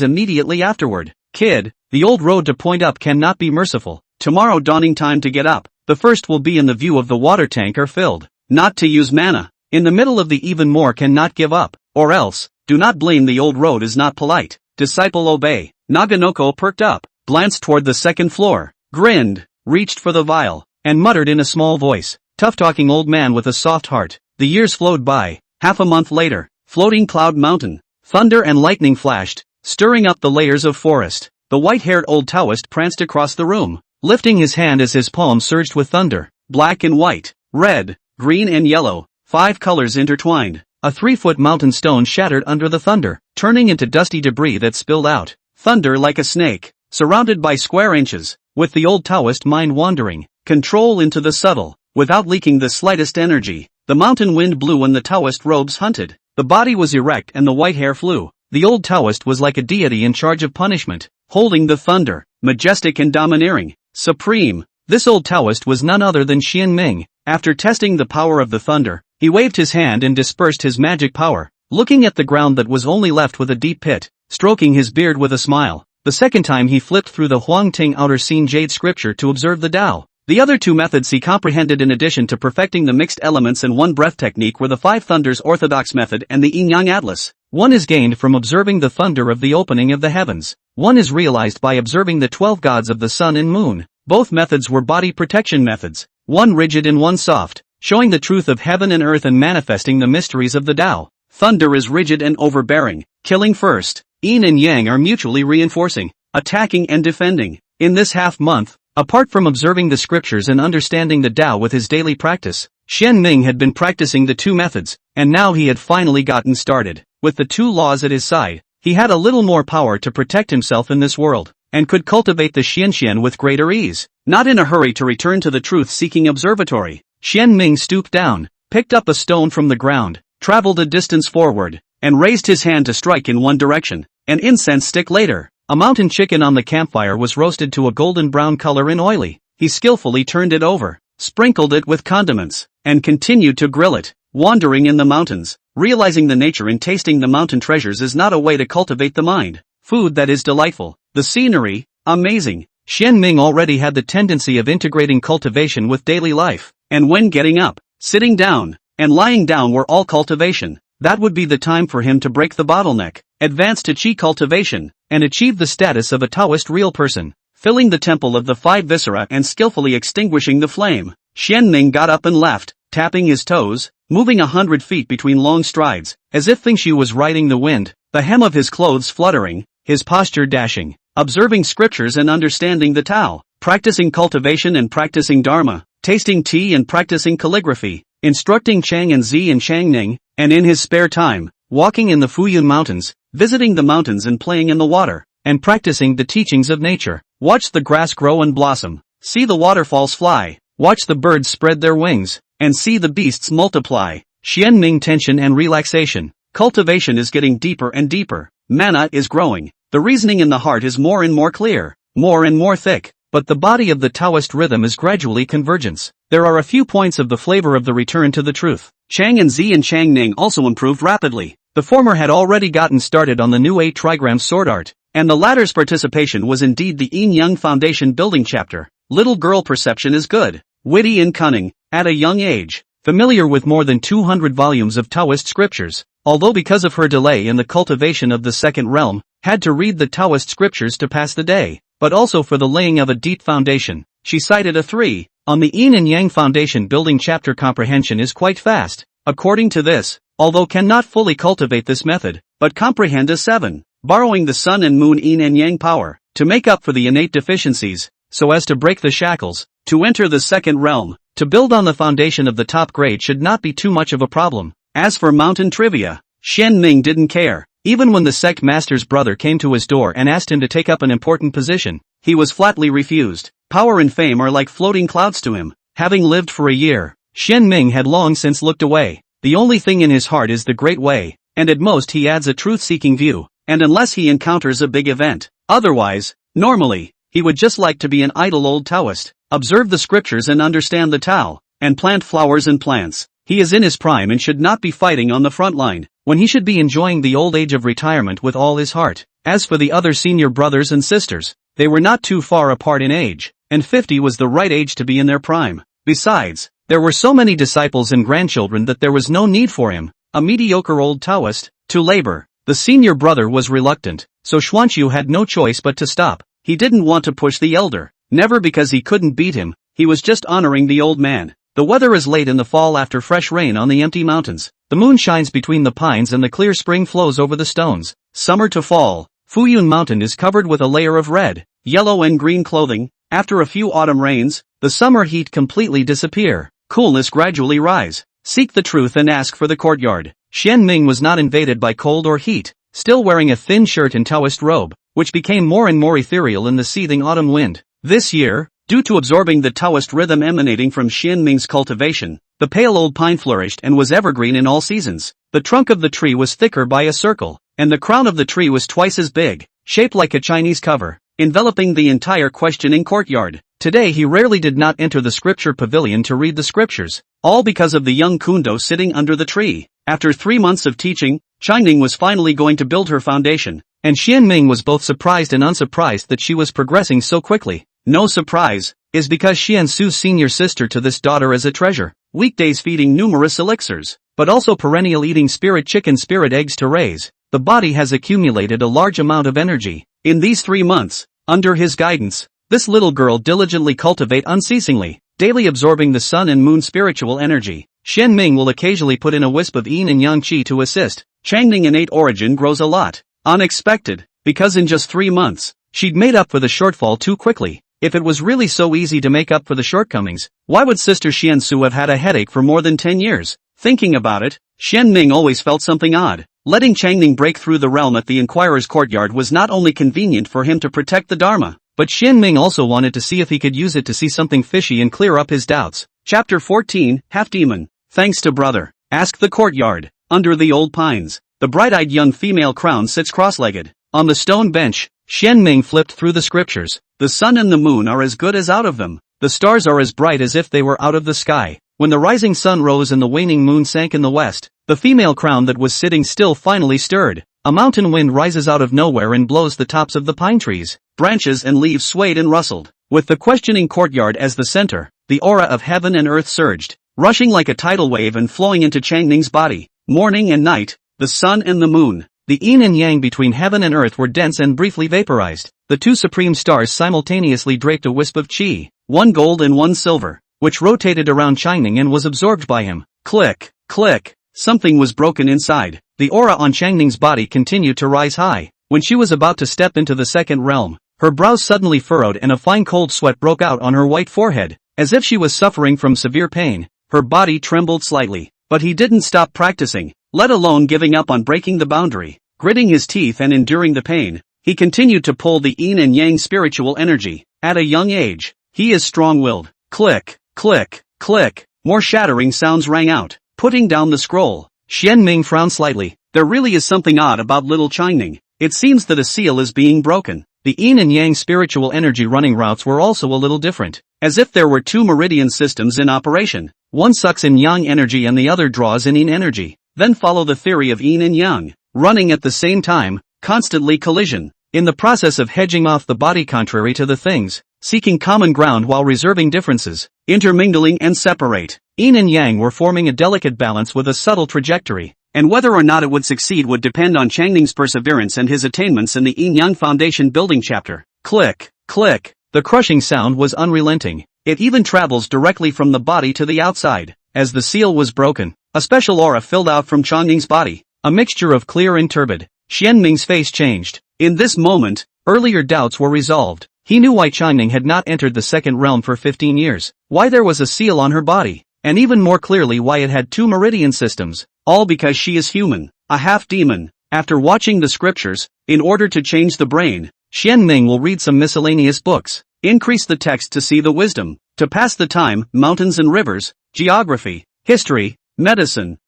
immediately afterward. "Kid, the old road to Point Up cannot be merciful. Tomorrow dawning time to get up. The first will be in the view of the water tank are filled. Not to use mana. In the middle of the even more cannot give up. Or else, do not blame the old road is not polite. Disciple obey." Naganoko perked up, glanced toward the second floor, grinned, reached for the vial, and muttered in a small voice, "Tough-talking old man with a soft heart." The years flowed by. Half a month later, floating Cloud Mountain, thunder and lightning flashed, stirring up the layers of forest. The white-haired old Taoist pranced across the room, lifting his hand as his palm surged with thunder. Black and white, red, green and yellow, 5 colors intertwined. A 3-foot mountain stone shattered under the thunder, turning into dusty debris that spilled out. Thunder like a snake, surrounded by square inches, with the old Taoist mind wandering, control into the subtle, without leaking the slightest energy. The mountain wind blew and the Taoist robes hunted. The body was erect and the white hair flew. The old Taoist was like a deity in charge of punishment, holding the thunder, majestic and domineering, supreme. This old Taoist was none other than Xian Ming. After testing the power of the thunder, he waved his hand and dispersed his magic power, looking at the ground that was only left with a deep pit, stroking his beard with a smile. The second time he flipped through the Huangting Outer Scene Jade scripture to observe the Tao. The other 2 methods he comprehended in addition to perfecting the mixed elements and one breath technique were the 5 thunders orthodox method and the Yin-Yang Atlas. One is gained from observing the thunder of the opening of the heavens. One is realized by observing the 12 gods of the sun and moon. Both methods were body protection methods, one rigid and one soft, showing the truth of heaven and earth and manifesting the mysteries of the Tao. Thunder is rigid and overbearing, killing first. Yin and yang are mutually reinforcing, attacking and defending. In this half-month, apart from observing the scriptures and understanding the Tao with his daily practice, Xian Ming had been practicing the two methods, and now he had finally gotten started. With the two laws at his side, he had a little more power to protect himself in this world, and could cultivate the Xianxian with greater ease. Not in a hurry to return to the truth-seeking observatory, Xian Ming stooped down, picked up a stone from the ground, traveled a distance forward, and raised his hand to strike in one direction. An incense stick later, a mountain chicken on the campfire was roasted to a golden brown color in oily. He skillfully turned it over, sprinkled it with condiments, and continued to grill it. Wandering in the mountains, realizing the nature in tasting the mountain treasures is not a way to cultivate the mind. Food that is delightful, the scenery, amazing. Xian Ming already had the tendency of integrating cultivation with daily life, and when getting up, sitting down, and lying down were all cultivation, that would be the time for him to break the bottleneck, advance to qi cultivation, and achieve the status of a Taoist real person, filling the temple of the five viscera and skillfully extinguishing the flame. Xian Ming got up and left, tapping his toes, moving 100 feet between long strides, as if Fengshu was riding the wind, the hem of his clothes fluttering, his posture dashing, observing scriptures and understanding the Tao, practicing cultivation and practicing Dharma, tasting tea and practicing calligraphy, instructing Chang and Zi and Changning, and in his spare time, walking in the Fuyun Mountains, visiting the mountains and playing in the water, and practicing the teachings of nature. Watch the grass grow and blossom, see the waterfalls fly, watch the birds spread their wings, and see the beasts multiply. Xian Ming tension and relaxation. Cultivation is getting deeper and deeper. Mana is growing. The reasoning in the heart is more and more clear, more and more thick, but the body of the Taoist rhythm is gradually convergence. There are a few points of the flavor of the return to the truth. Chang and Zi and Changning also improved rapidly. The former had already gotten started on the new 8 trigram sword art, and the latter's participation was indeed the Yin-Yang Foundation building chapter. Little girl perception is good, witty and cunning, at a young age, familiar with more than 200 volumes of Taoist scriptures, although because of her delay in the cultivation of the second realm, had to read the Taoist scriptures to pass the day, but also for the laying of a deep foundation. She cited a 3. On the Yin and Yang Foundation building chapter comprehension is quite fast. According to this, although cannot fully cultivate this method, but comprehend a 7. Borrowing the sun and moon yin and yang power, to make up for the innate deficiencies, so as to break the shackles, to enter the second realm, to build on the foundation of the top grade should not be too much of a problem. As for mountain trivia, Xian Ming didn't care. Even when the sect master's brother came to his door and asked him to take up an important position, he was flatly refused. Power and fame are like floating clouds to him. Having lived for a year, Xian Ming had long since looked away. The only thing in his heart is the Great Way, and at most he adds a truth-seeking view, and unless he encounters a big event. Otherwise, normally, he would just like to be an idle old Taoist, observe the scriptures and understand the Tao, and plant flowers and plants. He is in his prime and should not be fighting on the front line, when he should be enjoying the old age of retirement with all his heart. As for the other senior brothers and sisters, they were not too far apart in age, and 50 was the right age to be in their prime. Besides, there were so many disciples and grandchildren that there was no need for him, a mediocre old Taoist, to labor. The senior brother was reluctant, so Xuanqiu had no choice but to stop. He didn't want to push the elder, never because he couldn't beat him, he was just honoring the old man. The weather is late in the fall after fresh rain on the empty mountains. The moon shines between the pines and the clear spring flows over the stones. Summer to fall, Fuyun Mountain is covered with a layer of red, yellow and green clothing. After a few autumn rains, the summer heat completely disappear. Coolness gradually rise. Seek the truth and ask for the courtyard. Xian Ming was not invaded by cold or heat, still wearing a thin shirt and Taoist robe, which became more and more ethereal in the seething autumn wind. This year, due to absorbing the Taoist rhythm emanating from Xian Ming's cultivation, the pale old pine flourished and was evergreen in all seasons. The trunk of the tree was thicker by a circle, and the crown of the tree was twice as big, shaped like a Chinese cover, enveloping the entire questioning courtyard. Today he rarely did not enter the scripture pavilion to read the scriptures, all because of the young Kundo sitting under the tree. After 3 months of teaching, Changning was finally going to build her foundation, and Xian Ming was both surprised and unsurprised that she was progressing so quickly. No surprise, is because Xian Su's senior sister to this daughter as a treasure, weekdays feeding numerous elixirs, but also perennial eating spirit chicken spirit eggs to raise. The body has accumulated a large amount of energy. In these 3 months, under his guidance, this little girl diligently cultivate unceasingly, daily absorbing the sun and moon spiritual energy. Xian Ming will occasionally put in a wisp of yin and yang qi to assist, Changning innate origin grows a lot. Unexpected, because in just 3 months, she'd made up for the shortfall too quickly. If it was really so easy to make up for the shortcomings, why would Sister Xiansu have had a headache for more than 10 years? Thinking about it, Xian Ming always felt something odd. Letting Changning break through the realm at the Inquirer's courtyard was not only convenient for him to protect the Dharma, but Xian Ming also wanted to see if he could use it to see something fishy and clear up his doubts. Chapter 14, Half-Demon. Thanks to brother. Ask the courtyard. Under the old pines, the bright-eyed young female crown sits cross-legged. On the stone bench, Xian Ming flipped through the scriptures. The sun and the moon are as good as out of them. The stars are as bright as if they were out of the sky. When the rising sun rose and the waning moon sank in the west, the female crown that was sitting still finally stirred. A mountain wind rises out of nowhere and blows the tops of the pine trees. Branches and leaves swayed and rustled. With the questioning courtyard as the center, the aura of heaven and earth surged, rushing like a tidal wave and flowing into Changning's body. Morning and night, the sun and the moon, the yin and yang between heaven and earth were dense and briefly vaporized. The two supreme stars simultaneously draped a wisp of qi, one gold and one silver, which rotated around Changning and was absorbed by him. Click, click, something was broken inside. The aura on Changning's body continued to rise high. When she was about to step into the second realm, her brows suddenly furrowed and a fine cold sweat broke out on her white forehead, as if she was suffering from severe pain. Her body trembled slightly, but he didn't stop practicing, let alone giving up on breaking the boundary. Gritting his teeth and enduring the pain, he continued to pull the yin and yang spiritual energy. At a young age, he is strong-willed. Click, click, click, more shattering sounds rang out. Putting down the scroll, Xian Ming frowned slightly. There really is something odd about little Changning. It seems that a seal is being broken. The yin and yang spiritual energy running routes were also a little different, as if there were two meridian systems in operation. One sucks in yang energy and the other draws in yin energy. Then follow the theory of yin and yang, running at the same time, constantly collision. In the process of hedging off the body contrary to the things, seeking common ground while reserving differences, intermingling and separate. Yin and yang were forming a delicate balance with a subtle trajectory, and whether or not it would succeed would depend on Changning's perseverance and his attainments in the yin-yang foundation building chapter. Click, click, the crushing sound was unrelenting. It even travels directly from the body to the outside. As the seal was broken, a special aura filled out from Changning's body, a mixture of clear and turbid. Xian Ming's face changed. In this moment, earlier doubts were resolved. He knew why Changning had not entered the second realm for 15 years, why there was a seal on her body, and even more clearly why it had two meridian systems, all because she is human, a half-demon. After watching the scriptures, in order to change the brain, Xian Ming will read some miscellaneous books, increase the text to see the wisdom, to pass the time, mountains and rivers, geography, history, medicine,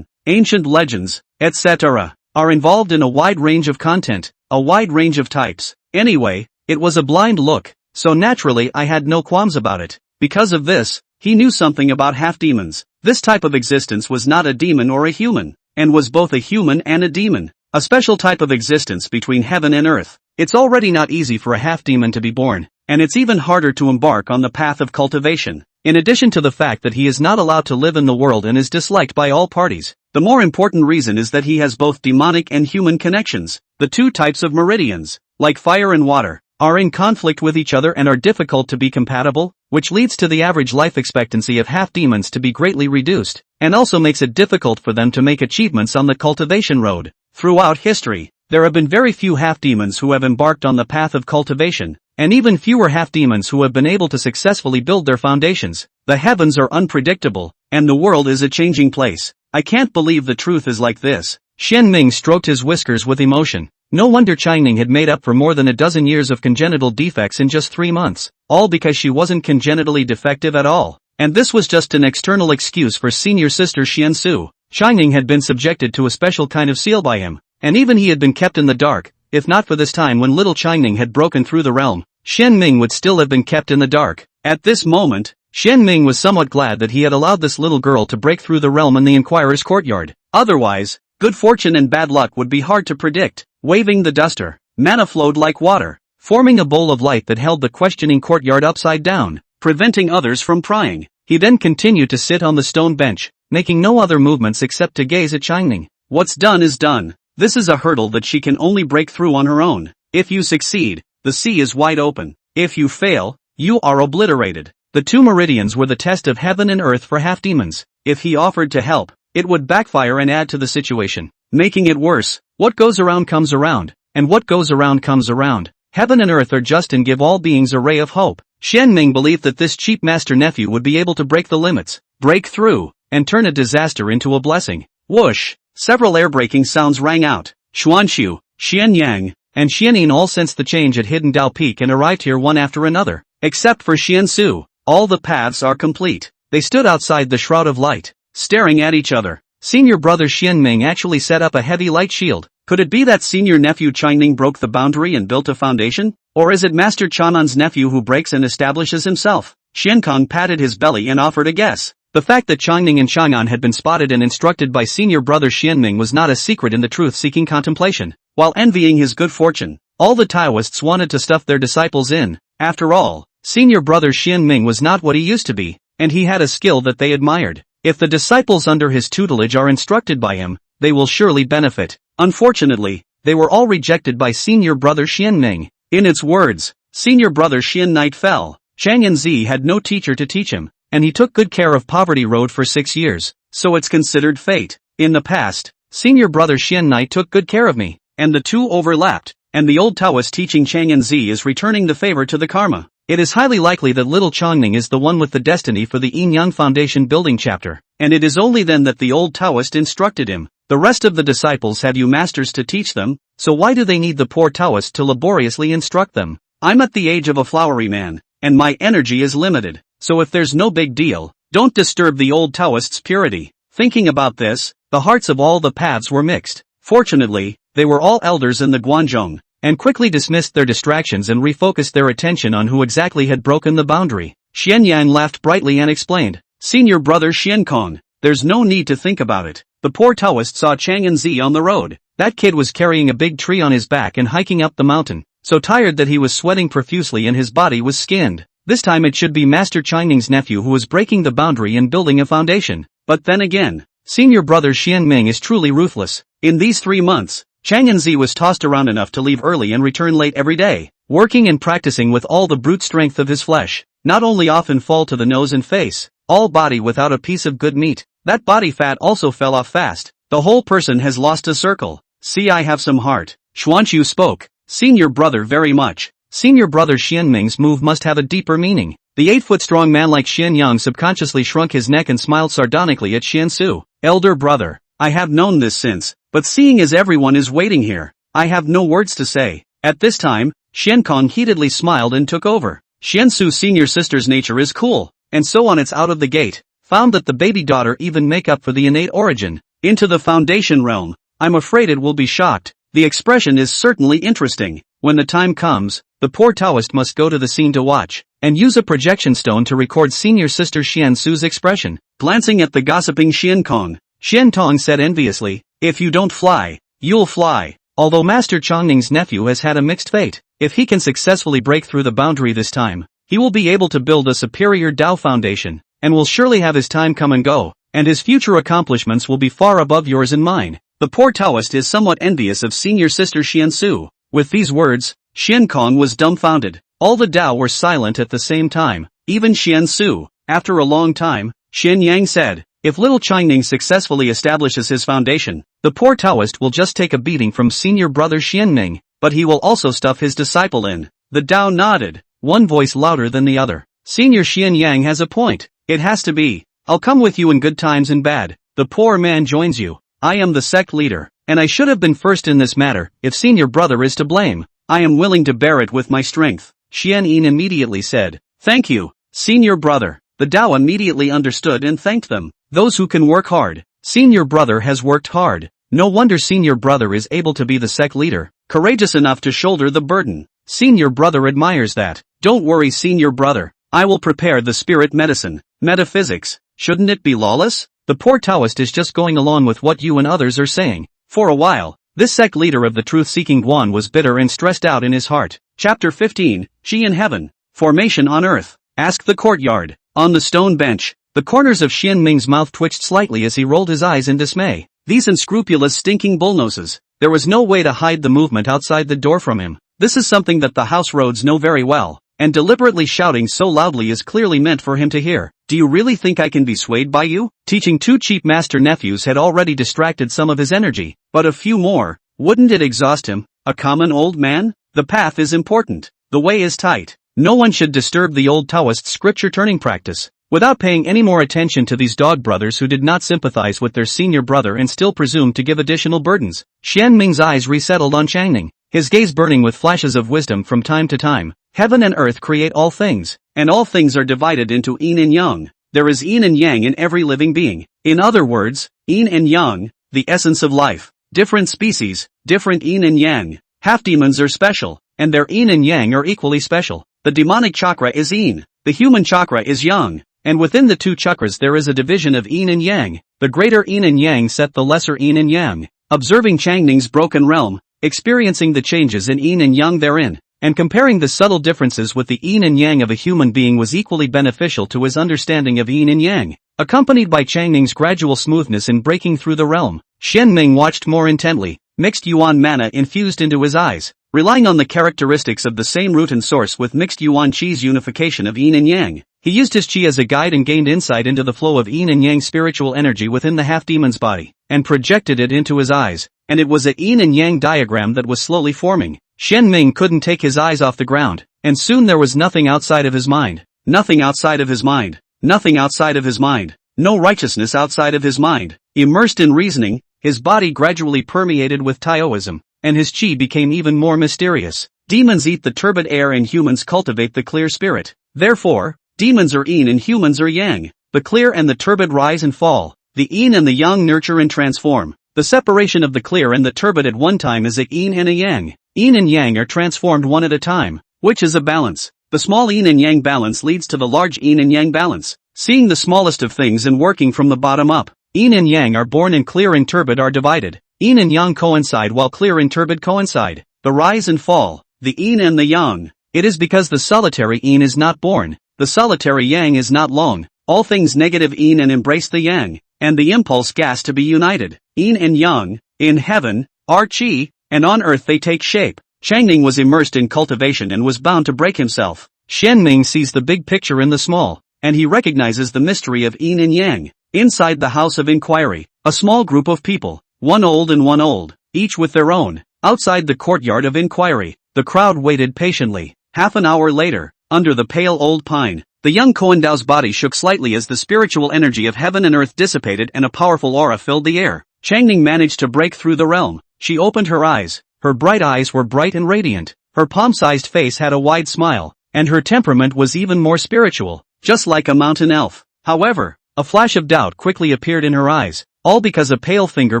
ancient legends, etc., are involved in a wide range of content, a wide range of types. Anyway, it was a blind look, so naturally I had no qualms about it. Because of this, he knew something about half-demons. This type of existence was not a demon or a human, and was both a human and a demon, a special type of existence between heaven and earth. It's already not easy for a half-demon to be born, and it's even harder to embark on the path of cultivation. In addition to the fact that he is not allowed to live in the world and is disliked by all parties, the more important reason is that he has both demonic and human connections. The two types of meridians, like fire and water, are in conflict with each other and are difficult to be compatible, which leads to the average life expectancy of half-demons to be greatly reduced, and also makes it difficult for them to make achievements on the cultivation road. Throughout history, there have been very few half-demons who have embarked on the path of cultivation, and even fewer half-demons who have been able to successfully build their foundations. The heavens are unpredictable, and the world is a changing place. I can't believe the truth is like this. Xian Ming stroked his whiskers with emotion. No wonder Changning had made up for more than a dozen years of congenital defects in just 3 months, all because she wasn't congenitally defective at all. And this was just an external excuse for senior sister Xiansu. Changning had been subjected to a special kind of seal by him, and even he had been kept in the dark. If not for this time when little Changning had broken through the realm, Xian Ming would still have been kept in the dark. At this moment, Xian Ming was somewhat glad that he had allowed this little girl to break through the realm in the Inquirer's courtyard. Otherwise, good fortune and bad luck would be hard to predict. Waving the duster, mana flowed like water, forming a bowl of light that held the questioning courtyard upside down, preventing others from prying. He then continued to sit on the stone bench, making no other movements except to gaze at Changning. What's done is done. This is a hurdle that she can only break through on her own. If you succeed, the sea is wide open. If you fail, you are obliterated. The two meridians were the test of heaven and earth for half-demons. If he offered to help, it would backfire and add to the situation. Making it worse, what goes around comes around, and what goes around comes around. Heaven and earth are just and give all beings a ray of hope. Xian Ming believed that this cheap master-nephew would be able to break the limits, break through, and turn a disaster into a blessing. Whoosh! Several air-breaking sounds rang out. Xuanxu, Xian Yang, and Xianyin all sensed the change at Hidden Dao Peak and arrived here one after another. Except for Xian Su, all the paths are complete. They stood outside the Shroud of Light, staring at each other. Senior brother Xian Ming actually set up a heavy light shield. Could it be that senior nephew Changning broke the boundary and built a foundation? Or is it Master Chanan's nephew who breaks and establishes himself? Xiankong patted his belly and offered a guess. The fact that Changning and Chang'an had been spotted and instructed by senior brother Xianming was not a secret in the truth-seeking contemplation. While envying his good fortune, all the Taoists wanted to stuff their disciples in. After all, senior brother Xianming was not what he used to be, and he had a skill that they admired. If the disciples under his tutelage are instructed by him, they will surely benefit. Unfortunately, they were all rejected by senior brother Xianming. In its words, senior brother Xian Knight fell. Chang Yanzi had no teacher to teach him, and he took good care of Poverty Road for 6 years, so it's considered fate. In the past, senior brother Xian Knight took good care of me, and the two overlapped, and the old Taoist teaching Chang Yanzi is returning the favor to the karma. It is highly likely that little Changning is the one with the destiny for the Yin Yang Foundation building chapter, and it is only then that the old Taoist instructed him. The rest of the disciples have you masters to teach them, so why do they need the poor Taoist to laboriously instruct them? I'm at the age of a flowery man, and my energy is limited, so if there's no big deal, don't disturb the old Taoist's purity. Thinking about this, the hearts of all the paths were mixed. Fortunately, they were all elders in the Guanzhong, and quickly dismissed their distractions and refocused their attention on who exactly had broken the boundary. Xian Yan laughed brightly and explained, Senior brother Xian Kong, there's no need to think about it. The poor Taoist saw Chang Yanzi on the road. That kid was carrying a big tree on his back and hiking up the mountain, so tired that he was sweating profusely and his body was skinned. This time it should be Master Changning's nephew who was breaking the boundary and building a foundation. But then again, senior brother Xian Ming is truly ruthless. In these 3 months, Chang Yanzi was tossed around enough to leave early and return late every day, working and practicing with all the brute strength of his flesh. Not only often fall to the nose and face, all body without a piece of good meat. That body fat also fell off fast. The whole person has lost a circle. See, I have some heart. Xuanxu spoke. Senior brother very much. Senior brother Xianming's move must have a deeper meaning. The 8-foot-strong man like Xian Yang subconsciously shrunk his neck and smiled sardonically at Xian Su. Elder brother, I have known this since, but seeing as everyone is waiting here, I have no words to say. At this time, Xian Kong heatedly smiled and took over. Xian Su senior sister's nature is cool, and so on it's out of the gate. Found that the baby daughter even make up for the innate origin. Into the foundation realm. I'm afraid it will be shocked. The expression is certainly interesting. When the time comes, the poor Taoist must go to the scene to watch, and use a projection stone to record senior sister Xian Su's expression. Glancing at the gossiping Xian Kong, Xian Tong said enviously, if you don't fly, you'll fly. Although Master Changning's nephew has had a mixed fate, if he can successfully break through the boundary this time, he will be able to build a superior Dao foundation, and will surely have his time come and go, and his future accomplishments will be far above yours and mine. The poor Taoist is somewhat envious of senior sister Xian Su. With these words, Xian Kong was dumbfounded. All the Dao were silent at the same time, even Xian Su. After a long time, Xian Yang said, if little Changning successfully establishes his foundation, the poor Taoist will just take a beating from senior brother Xianming, but he will also stuff his disciple in. The Dao nodded, one voice louder than the other. Senior Xian Yang has a point. It has to be. I'll come with you in good times and bad. The poor man joins you. I am the sect leader, and I should have been first in this matter. If senior brother is to blame, I am willing to bear it with my strength. Xian Yin immediately said, thank you, senior brother. The Dao immediately understood and thanked them. Those who can work hard. Senior brother has worked hard. No wonder senior brother is able to be the sect leader, courageous enough to shoulder the burden. Senior brother admires that. Don't worry senior brother. I will prepare the spirit medicine. Metaphysics, shouldn't it be lawless? The poor Taoist is just going along with what you and others are saying. For a while, this sect leader of the truth-seeking Guan was bitter and stressed out in his heart. Chapter 15, She in Heaven. Formation on Earth. Ask the courtyard. On the stone bench, the corners of Xian Ming's mouth twitched slightly as he rolled his eyes in dismay. These unscrupulous stinking bullnoses. There was no way to hide the movement outside the door from him. This is something that the house roads know very well, and deliberately shouting so loudly is clearly meant for him to hear. Do you really think I can be swayed by you? Teaching 2 cheap master nephews had already distracted some of his energy, but a few more, wouldn't it exhaust him? A common old man? The path is important. The way is tight. No one should disturb the old Taoist scripture turning practice. Without paying any more attention to these dog brothers who did not sympathize with their senior brother and still presumed to give additional burdens, Xian Ming's eyes resettled on Changning, his gaze burning with flashes of wisdom from time to time. Heaven and earth create all things, and all things are divided into yin and yang. There is yin and yang in every living being. In other words, yin and yang, the essence of life. Different species, different yin and yang. Half-demons are special, and their yin and yang are equally special. The demonic chakra is yin, the human chakra is yang, and within the 2 chakras there is a division of yin and yang. The greater yin and yang set the lesser yin and yang. Observing Changning's broken realm, experiencing the changes in yin and yang therein, and comparing the subtle differences with the yin and yang of a human being was equally beneficial to his understanding of yin and yang. Accompanied by Changning's gradual smoothness in breaking through the realm, Xian Ming watched more intently, mixed yuan mana infused into his eyes, relying on the characteristics of the same root and source with mixed yuan chi's unification of yin and yang. He used his chi as a guide and gained insight into the flow of yin and yang spiritual energy within the half-demon's body, and projected it into his eyes, and it was a yin and yang diagram that was slowly forming. Xian Ming couldn't take his eyes off the ground, and soon there was nothing outside of his mind. Nothing outside of his mind. Nothing outside of his mind. No righteousness outside of his mind. Immersed in reasoning, his body gradually permeated with Taoism, and his chi became even more mysterious. Demons eat the turbid air and humans cultivate the clear spirit. Therefore, demons are yin and humans are yang. The clear and the turbid rise and fall. The yin and the yang nurture and transform. The separation of the clear and the turbid at one time is a yin and a yang. Yin and yang are transformed one at a time, which is a balance. The small yin and yang balance leads to the large yin and yang balance. Seeing the smallest of things and working from the bottom up. Yin and yang are born and clear and turbid are divided. Yin and yang coincide while clear and turbid coincide. The rise and fall. The yin and the yang. It is because the solitary yin is not born. The solitary yang is not long. All things negative yin and embrace the yang, and the impulse gas to be united. Yin and yang, in heaven, are chi, and on earth they take shape. Changning was immersed in cultivation and was bound to break himself. Xian Ming sees the big picture in the small, and he recognizes the mystery of yin and yang. Inside the house of inquiry, a small group of people, one old, each with their own. Outside the courtyard of inquiry, the crowd waited patiently. Half an hour later, under the pale old pine, the young Koandao's body shook slightly as the spiritual energy of heaven and earth dissipated and a powerful aura filled the air. Changning managed to break through the realm. She opened her eyes. Her bright eyes were bright and radiant. Her palm-sized face had a wide smile, and her temperament was even more spiritual, just like a mountain elf. However, a flash of doubt quickly appeared in her eyes, all because a pale finger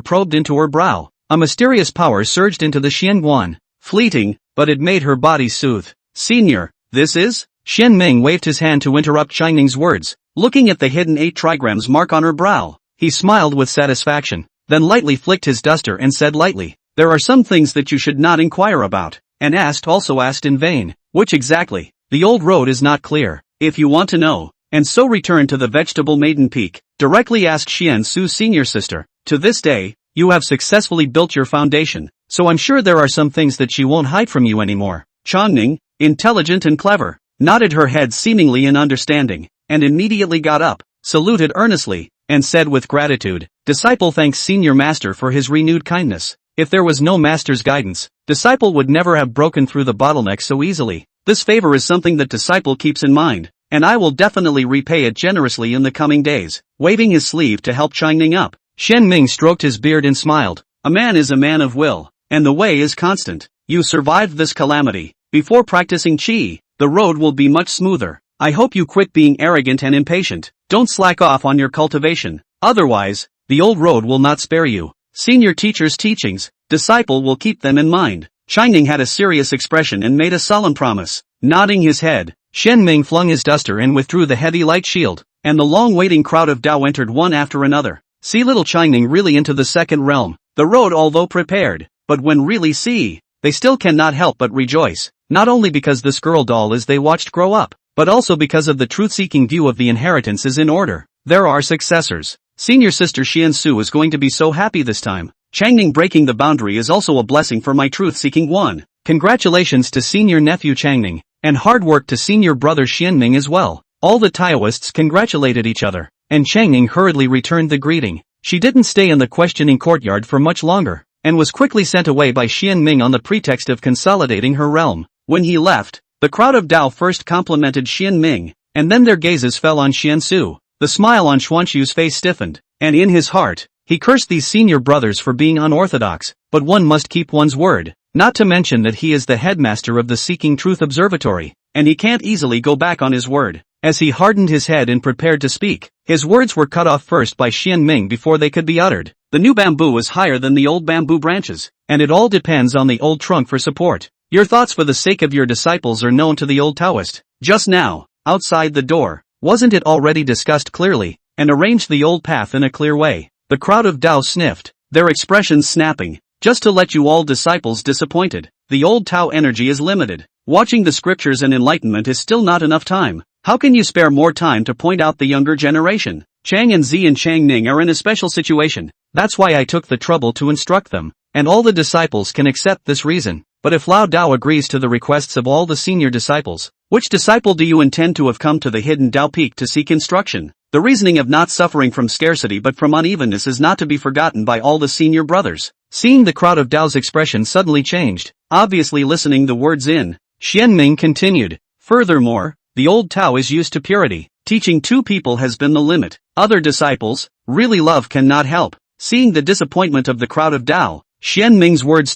probed into her brow. A mysterious power surged into the Xianguan. Fleeting, but it made her body soothe. Senior, this is? Xian Ming waved his hand to interrupt Chingning's words, looking at the hidden 8 trigrams mark on her brow. He smiled with satisfaction, then lightly flicked his duster and said lightly, "There are some things that you should not inquire about," and also asked in vain, "Which exactly? The old road is not clear. If you want to know, and so return to the vegetable maiden peak, directly ask Xian Su's senior sister. To this day, you have successfully built your foundation, so I'm sure there are some things that she won't hide from you anymore." Changning, intelligent and clever, nodded her head seemingly in understanding, and immediately got up, saluted earnestly, and said with gratitude, "Disciple thanks senior master for his renewed kindness. If there was no master's guidance, disciple would never have broken through the bottleneck so easily. This favor is something that disciple keeps in mind, and I will definitely repay it generously in the coming days." Waving his sleeve to help Changning up, Xian Ming stroked his beard and smiled. "A man is a man of will, and the way is constant. You survived this calamity. Before practicing qi, the road will be much smoother. I hope you quit being arrogant and impatient. Don't slack off on your cultivation. Otherwise, the old road will not spare you. Senior teacher's teachings, disciple will keep them in mind." Changning had a serious expression and made a solemn promise. Nodding his head, Xian Ming flung his duster and withdrew the heavy light shield, and the long-waiting crowd of Dao entered one after another. See little Changning really into the second realm. The road although prepared, but when really see, they still cannot help but rejoice, not only because this girl doll is they watched grow up, but also because of the truth-seeking view of the inheritance is in order. There are successors. Senior sister Xian Su is going to be so happy this time. Changning breaking the boundary is also a blessing for my truth-seeking one. Congratulations to senior nephew Changning, and hard work to senior brother Xianming as well. All the Taoists congratulated each other, and Changning hurriedly returned the greeting. She didn't stay in the questioning courtyard for much longer, and was quickly sent away by Xian Ming on the pretext of consolidating her realm. When he left, the crowd of Dao first complimented Xian Ming, and then their gazes fell on Xian Su. The smile on Xuanxu's face stiffened, and in his heart, he cursed these senior brothers for being unorthodox, but one must keep one's word, not to mention that he is the headmaster of the Seeking Truth Observatory, and he can't easily go back on his word. As he hardened his head and prepared to speak, his words were cut off first by Xian Ming before they could be uttered. The new bamboo is higher than the old bamboo branches, and it all depends on the old trunk for support. Your thoughts for the sake of your disciples are known to the old Taoist. Just now, outside the door, wasn't it already discussed clearly, and arranged the old path in a clear way? The crowd of Dao sniffed, their expressions snapping. Just to let you all disciples disappointed, the old Tao energy is limited. Watching the scriptures and enlightenment is still not enough time. How can you spare more time to point out the younger generation? Chang and Zi and Chang Ning are in a special situation. That's why I took the trouble to instruct them, and all the disciples can accept this reason. But if Lao Dao agrees to the requests of all the senior disciples, which disciple do you intend to have come to the hidden Dao Peak to seek instruction? The reasoning of not suffering from scarcity but from unevenness is not to be forgotten by all the senior brothers. Seeing the crowd of Dao's expression suddenly changed, obviously listening the words in, Xian Ming continued, furthermore, the old Tao is used to purity. Teaching two people has been the limit. Other disciples, really love cannot help. Seeing the disappointment of the crowd of Dao, Xian Ming's words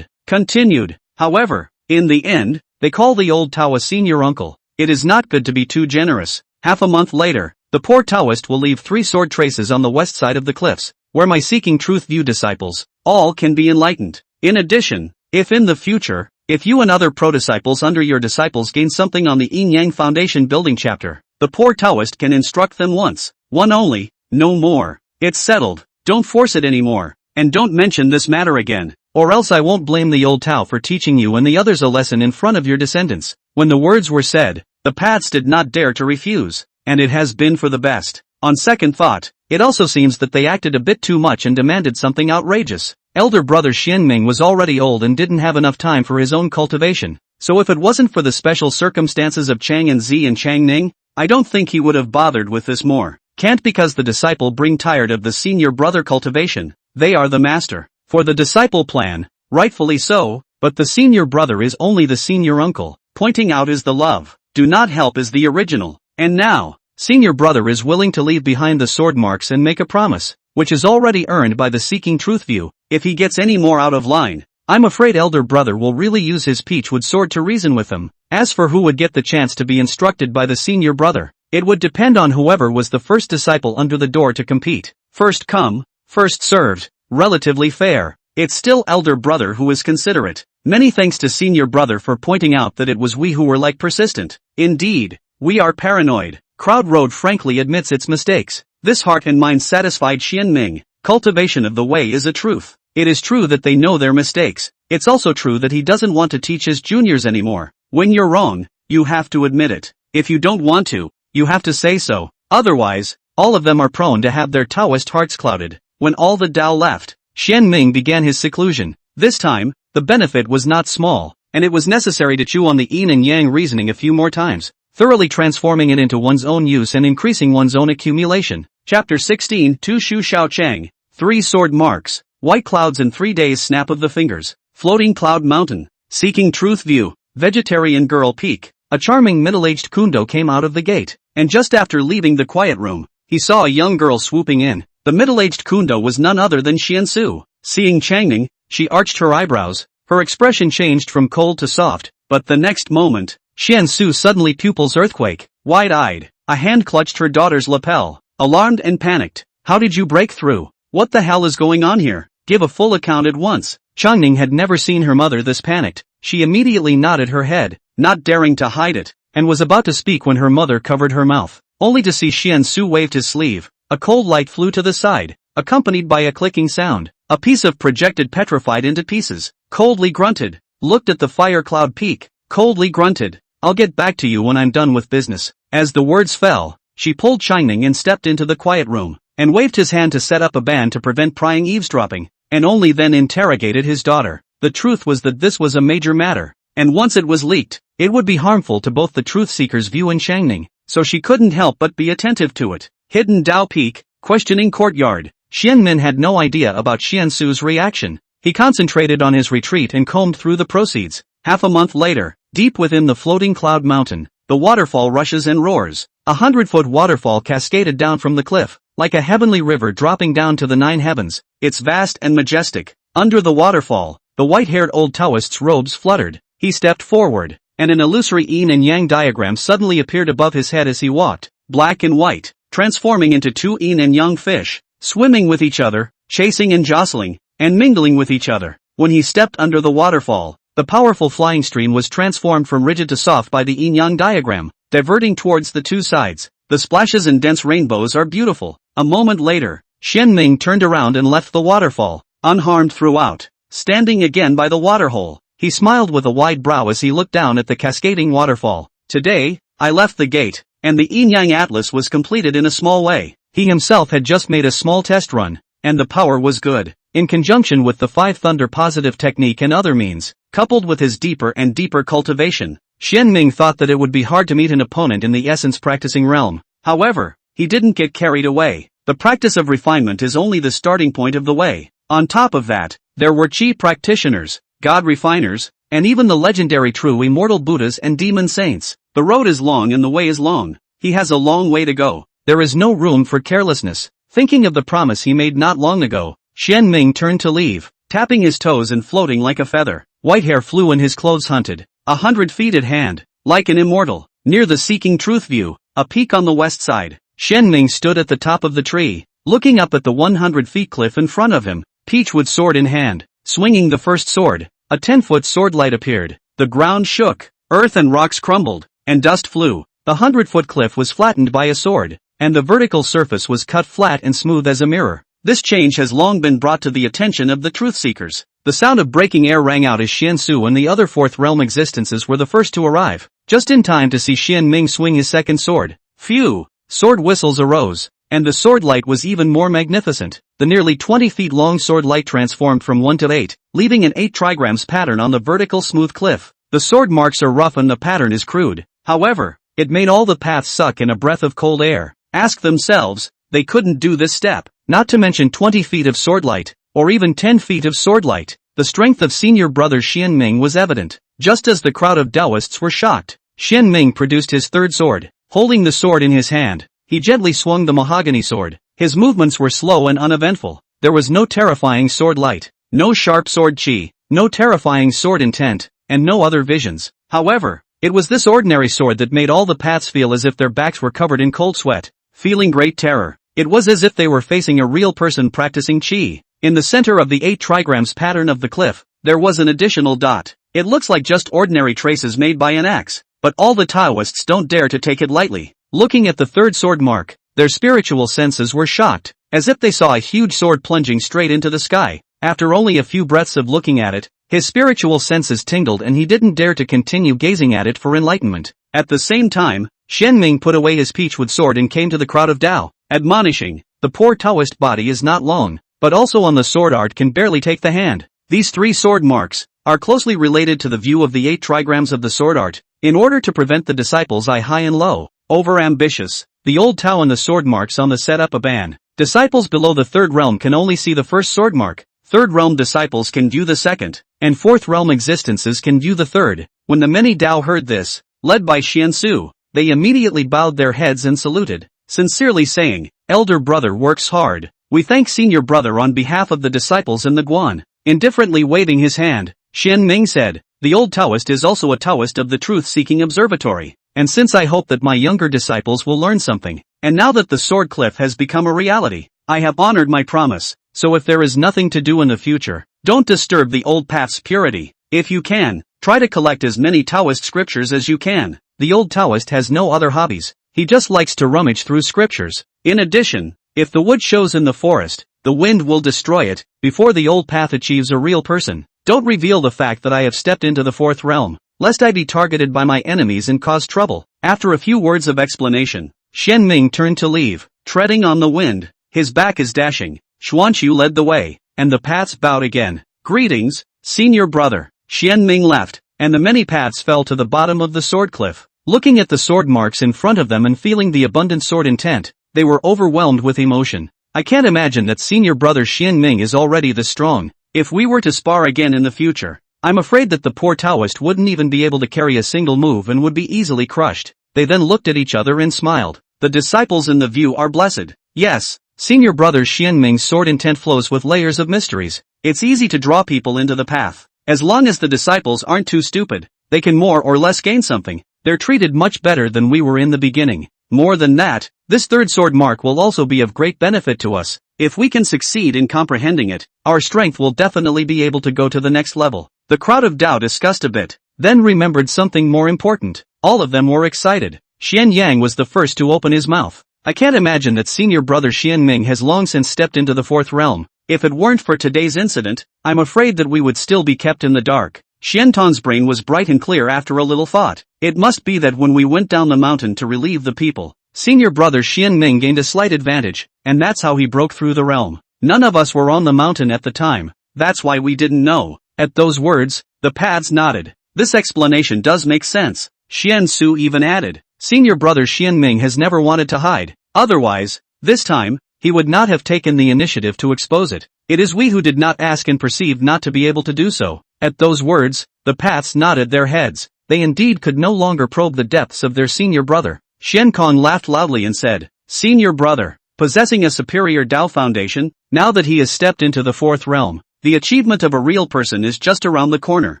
continued. However, in the end, they call the old Tao a senior uncle. It is not good to be too generous. Half a month later, the poor Taoist will leave 3 sword traces on the west side of the cliffs, where my Seeking Truth View disciples, all can be enlightened. In addition, if in the future, if you and other pro-disciples under your disciples gain something on the Yin Yang Foundation building chapter, the poor Taoist can instruct them once, one only, no more. It's settled. Don't force it anymore, and don't mention this matter again, or else I won't blame the old Tao for teaching you and the others a lesson in front of your descendants. When the words were said, the Pats did not dare to refuse, and it has been for the best. On second thought, it also seems that they acted a bit too much and demanded something outrageous. Elder brother Xian Ming was already old and didn't have enough time for his own cultivation, so if it wasn't for the special circumstances of Chang and Zi and Chang Ning, I don't think he would have bothered with this more. Can't because the disciple bring tired of the senior brother cultivation, they are the master. For the disciple plan, rightfully so, but the senior brother is only the senior uncle. Pointing out is the love, do not help is the original. And now, senior brother is willing to leave behind the sword marks and make a promise, which is already earned by the Seeking Truth View. If he gets any more out of line, I'm afraid elder brother will really use his peachwood sword to reason with him. As for who would get the chance to be instructed by the senior brother, it would depend on whoever was the first disciple under the door to compete. First come, first served, relatively fair. It's still elder brother who is considerate. Many thanks to senior brother for pointing out that it was we who were like persistent. Indeed, we are paranoid. Crowd Road frankly admits its mistakes. This heart and mind satisfied Xian Ming. Cultivation of the way is a truth. It is true that they know their mistakes. It's also true that he doesn't want to teach his juniors anymore. When you're wrong, you have to admit it. If you don't want to, you have to say so. Otherwise, all of them are prone to have their Taoist hearts clouded. When all the Dao left, Xian Ming began his seclusion. This time, the benefit was not small, and it was necessary to chew on the yin and yang reasoning a few more times, thoroughly transforming it into one's own use and increasing one's own accumulation. Chapter 16 Tu Shu Shao Chang 3 Sword Marks, White Clouds in 3 Days Snap of the Fingers, Floating Cloud Mountain, Seeking Truth View, Vegetarian Girl Peak. A charming middle-aged Kundo came out of the gate, and just after leaving the quiet room, he saw a young girl swooping in. The middle-aged Kundo was none other than Xian Su. Seeing Changning, she arched her eyebrows, her expression changed from cold to soft, but the next moment, Xian Su suddenly pupils earthquake, wide-eyed, a hand clutched her daughter's lapel, alarmed and panicked. How did you break through? What the hell is going on here? Give a full account at once. Changning had never seen her mother this panicked. She immediately nodded her head, not daring to hide it, and was about to speak when her mother covered her mouth, only to see Xian Su waved his sleeve. A cold light flew to the side, accompanied by a clicking sound. A piece of projected petrified into pieces, coldly grunted, looked at the fire cloud peak, coldly grunted, I'll get back to you when I'm done with business. As the words fell, she pulled Changning and stepped into the quiet room, and waved his hand to set up a ban to prevent prying eavesdropping, and only then interrogated his daughter. The truth was that this was a major matter, and once it was leaked, it would be harmful to both the truth seekers View and Changning. so she couldn't help but be attentive to it. Hidden Dao Peak, questioning courtyard. Xianmin had no idea about Xiansu's reaction. He concentrated on his retreat and combed through the proceeds. Half a month later, deep within the floating cloud mountain, the waterfall rushes and roars. 100-foot waterfall cascaded down from the cliff, like a heavenly river dropping down to the 9 heavens. It's vast and majestic. Under the waterfall, the white-haired old Taoist's robes fluttered. He stepped forward, and an illusory yin and yang diagram suddenly appeared above his head as he walked, black and white, transforming into 2 yin and yang fish, swimming with each other, chasing and jostling, and mingling with each other. When he stepped under the waterfall, the powerful flying stream was transformed from rigid to soft by the yin-yang diagram, diverting towards the 2 sides. The splashes and dense rainbows are beautiful. A moment later, Xianming turned around and left the waterfall, unharmed throughout. Standing again by the waterhole, he smiled with a wide brow as he looked down at the cascading waterfall. Today, I left the gate, and the yin-yang atlas was completed in a small way. He himself had just made a small test run, and the power was good. In conjunction with the 5 thunder positive technique and other means, coupled with his deeper and deeper cultivation, Xianming thought that it would be hard to meet an opponent in the essence practicing realm. However, he didn't get carried away. The practice of refinement is only the starting point of the way. On top of that, there were chi practitioners, god refiners, and even the legendary true immortal Buddhas and demon saints. The road is long and the way is long. He has a long way to go. There is no room for carelessness. Thinking of the promise he made not long ago, Xianming turned to leave, tapping his toes and floating like a feather. White hair flew and his clothes hunted. 100 feet at hand, like an immortal. Near the Seeking Truth View, a peak on the west side, Xianming stood at the top of the tree, looking up at the 100 feet cliff in front of him, peachwood sword in hand. Swinging the first sword, a 10-foot sword light appeared. The ground shook, earth and rocks crumbled, and dust flew. The 100-foot cliff was flattened by a sword, and the vertical surface was cut flat and smooth as a mirror. This change has long been brought to the attention of the truth seekers. The sound of breaking air rang out as Xiansu and the other fourth realm existences were the first to arrive, just in time to see Xianming swing his second sword. Phew! Sword whistles arose, and the sword light was even more magnificent. The nearly 20 feet long sword light transformed from 1 to 8, leaving an 8 trigrams pattern on the vertical smooth cliff. The sword marks are rough and the pattern is crude. However, it made all the paths suck in a breath of cold air. Ask themselves, they couldn't do this step, not to mention 20 feet of sword light, or even 10 feet of sword light. The strength of senior brother Xianming was evident. Just as the crowd of Taoists were shocked, Xianming produced his third sword. Holding the sword in his hand, he gently swung the mahogany sword. His movements were slow and uneventful. There was no terrifying sword light, no sharp sword chi, no terrifying sword intent, and no other visions. However, it was this ordinary sword that made all the paths feel as if their backs were covered in cold sweat. Feeling great terror, it was as if they were facing a real person practicing chi. In the center of the 8 trigrams pattern of the cliff, there was an additional dot. It looks like just ordinary traces made by an axe, but all the Taoists don't dare to take it lightly. Looking at the third sword mark, their spiritual senses were shocked, as if they saw a huge sword plunging straight into the sky. After only a few breaths of looking at it, his spiritual senses tingled and he didn't dare to continue gazing at it for enlightenment. At the same time, Xianming put away his peachwood sword and came to the crowd of Dao, admonishing, the poor Taoist body is not long, but also on the sword art can barely take the hand. These 3 sword marks are closely related to the view of the 8 trigrams of the sword art. In order to prevent the disciples' eye high and low, over-ambitious, the old Tao and the sword marks on the set up a ban. Disciples below the third realm can only see the first sword mark. Third realm disciples can view the second, and fourth realm existences can view the third. When the many Dao heard this, led by Xiansu, they immediately bowed their heads and saluted, sincerely saying, "Elder brother works hard. We thank senior brother on behalf of the disciples in the Guan." Indifferently waving his hand, Xianming said, "The old Taoist is also a Taoist of the truth-seeking observatory, and since I hope that my younger disciples will learn something, and now that the sword cliff has become a reality, I have honored my promise, so if there is nothing to do in the future, don't disturb the old path's purity. If you can, try to collect as many Taoist scriptures as you can." The old Taoist has no other hobbies, he just likes to rummage through scriptures. In addition, if the wood shows in the forest, the wind will destroy it, before the old path achieves a real person. Don't reveal the fact that I have stepped into the fourth realm, lest I be targeted by my enemies and cause trouble. After a few words of explanation, Xianming turned to leave, treading on the wind. His back is dashing. Xuanqiu led the way, and the paths bowed again. "Greetings, senior brother." Xianming left, and the many paths fell to the bottom of the sword cliff. Looking at the sword marks in front of them and feeling the abundant sword intent, they were overwhelmed with emotion. I can't imagine that senior brother Xian Ming is already this strong. If we were to spar again in the future, I'm afraid that the poor Taoist wouldn't even be able to carry a single move and would be easily crushed. They then looked at each other and smiled. The disciples in the view are blessed. Yes, senior brother Xian Ming's sword intent flows with layers of mysteries. It's easy to draw people into the path. As long as the disciples aren't too stupid, they can more or less gain something. They're treated much better than we were in the beginning. More than that, this third sword mark will also be of great benefit to us. If we can succeed in comprehending it, our strength will definitely be able to go to the next level. The crowd of Dao discussed a bit, then remembered something more important. All of them were excited. Xian Yang was the first to open his mouth. I can't imagine that senior brother Xian Ming has long since stepped into the fourth realm. If it weren't for today's incident, I'm afraid that we would still be kept in the dark. Xian Tong's brain was bright and clear after a little thought. It must be that when we went down the mountain to relieve the people, senior brother Xian Ming gained a slight advantage, and that's how he broke through the realm. None of us were on the mountain at the time. That's why we didn't know. At those words, the pads nodded. This explanation does make sense. Xian Su even added, senior brother Xian Ming has never wanted to hide. Otherwise, this time, he would not have taken the initiative to expose it. It is we who did not ask and perceived not to be able to do so. At those words, the paths nodded their heads. They indeed could no longer probe the depths of their senior brother. Shen Kong laughed loudly and said, senior brother, possessing a superior Dao foundation, now that he has stepped into the fourth realm, the achievement of a real person is just around the corner.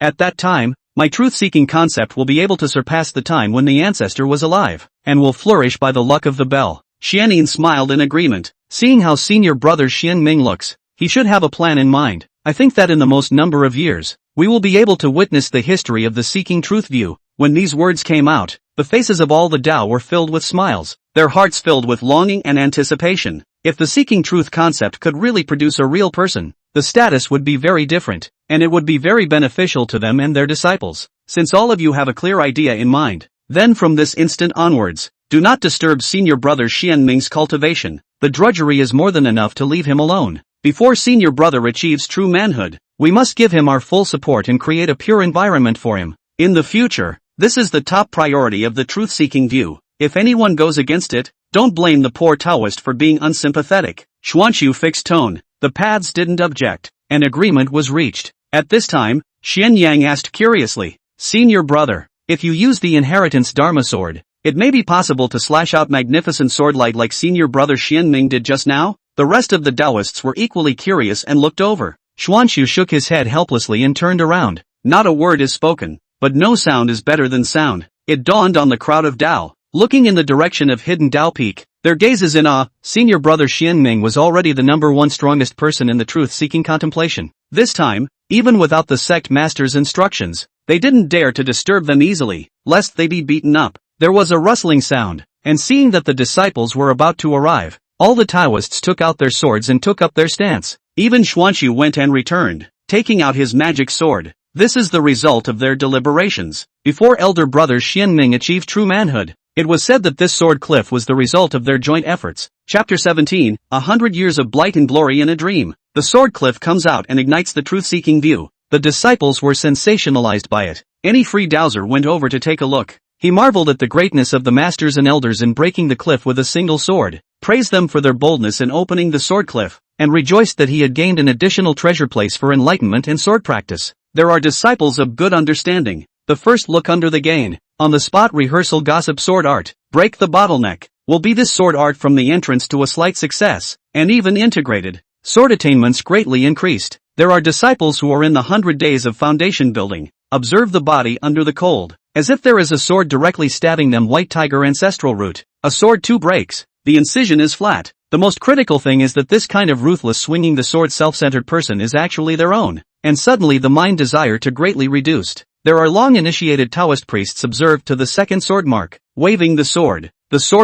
At that time, my truth-seeking concept will be able to surpass the time when the ancestor was alive, and will flourish by the luck of the bell. Xianin smiled in agreement. Seeing how senior brother Xian Ming looks, he should have a plan in mind. I think that in the most number of years, we will be able to witness the history of the seeking truth view. When these words came out, the faces of all the Dao were filled with smiles, their hearts filled with longing and anticipation. If the seeking truth concept could really produce a real person, the status would be very different, and it would be very beneficial to them and their disciples. Since all of you have a clear idea in mind, then from this instant onwards, do not disturb senior brother Xian Ming's cultivation. The drudgery is more than enough to leave him alone. Before senior brother achieves true manhood, we must give him our full support and create a pure environment for him. In the future, this is the top priority of the truth-seeking view. If anyone goes against it, don't blame the poor Taoist for being unsympathetic. Xuanqiu fixed tone. The paths didn't object. An agreement was reached. At this time, Xian Yang asked curiously, senior brother, if you use the inheritance Dharma sword, it may be possible to slash out magnificent swordlight like senior brother Xian Ming did just now? The rest of the Taoists were equally curious and looked over. Xuanqiu shook his head helplessly and turned around. Not a word is spoken, but no sound is better than sound. It dawned on the crowd of Dao. Looking in the direction of hidden Dao Peak, their gazes in awe, senior brother Xian Ming was already the #1 strongest person in the truth-seeking contemplation. This time, even without the sect master's instructions, they didn't dare to disturb them easily, lest they be beaten up. There was a rustling sound, and seeing that the disciples were about to arrive, all the Taoists took out their swords and took up their stance. Even Xuanqiu went and returned, taking out his magic sword. This is the result of their deliberations. Before elder brother Xian Ming achieved true manhood, it was said that this sword cliff was the result of their joint efforts. Chapter 17, 100 Years of Blight and Glory in a Dream. The sword cliff comes out and ignites the truth-seeking view. The disciples were sensationalized by it. Any free dowser went over to take a look. He marveled at the greatness of the masters and elders in breaking the cliff with a single sword, praised them for their boldness in opening the sword cliff, and rejoiced that he had gained an additional treasure place for enlightenment and sword practice. There are disciples of good understanding. The first look under the gain, on the spot rehearsal gossip sword art, break the bottleneck. Will be this sword art from the entrance to a slight success, and even integrated. Sword attainments greatly increased. There are disciples who are in the 100 days of foundation building. Observe the body under the cold. As if there is a sword directly stabbing them. White tiger ancestral root. A sword 2 breaks. The incision is flat. The most critical thing is that this kind of ruthless swinging the sword self-centered person is actually their own. And suddenly the mind desire to greatly reduced. There are long-initiated Taoist priests observed to the second sword mark, waving the sword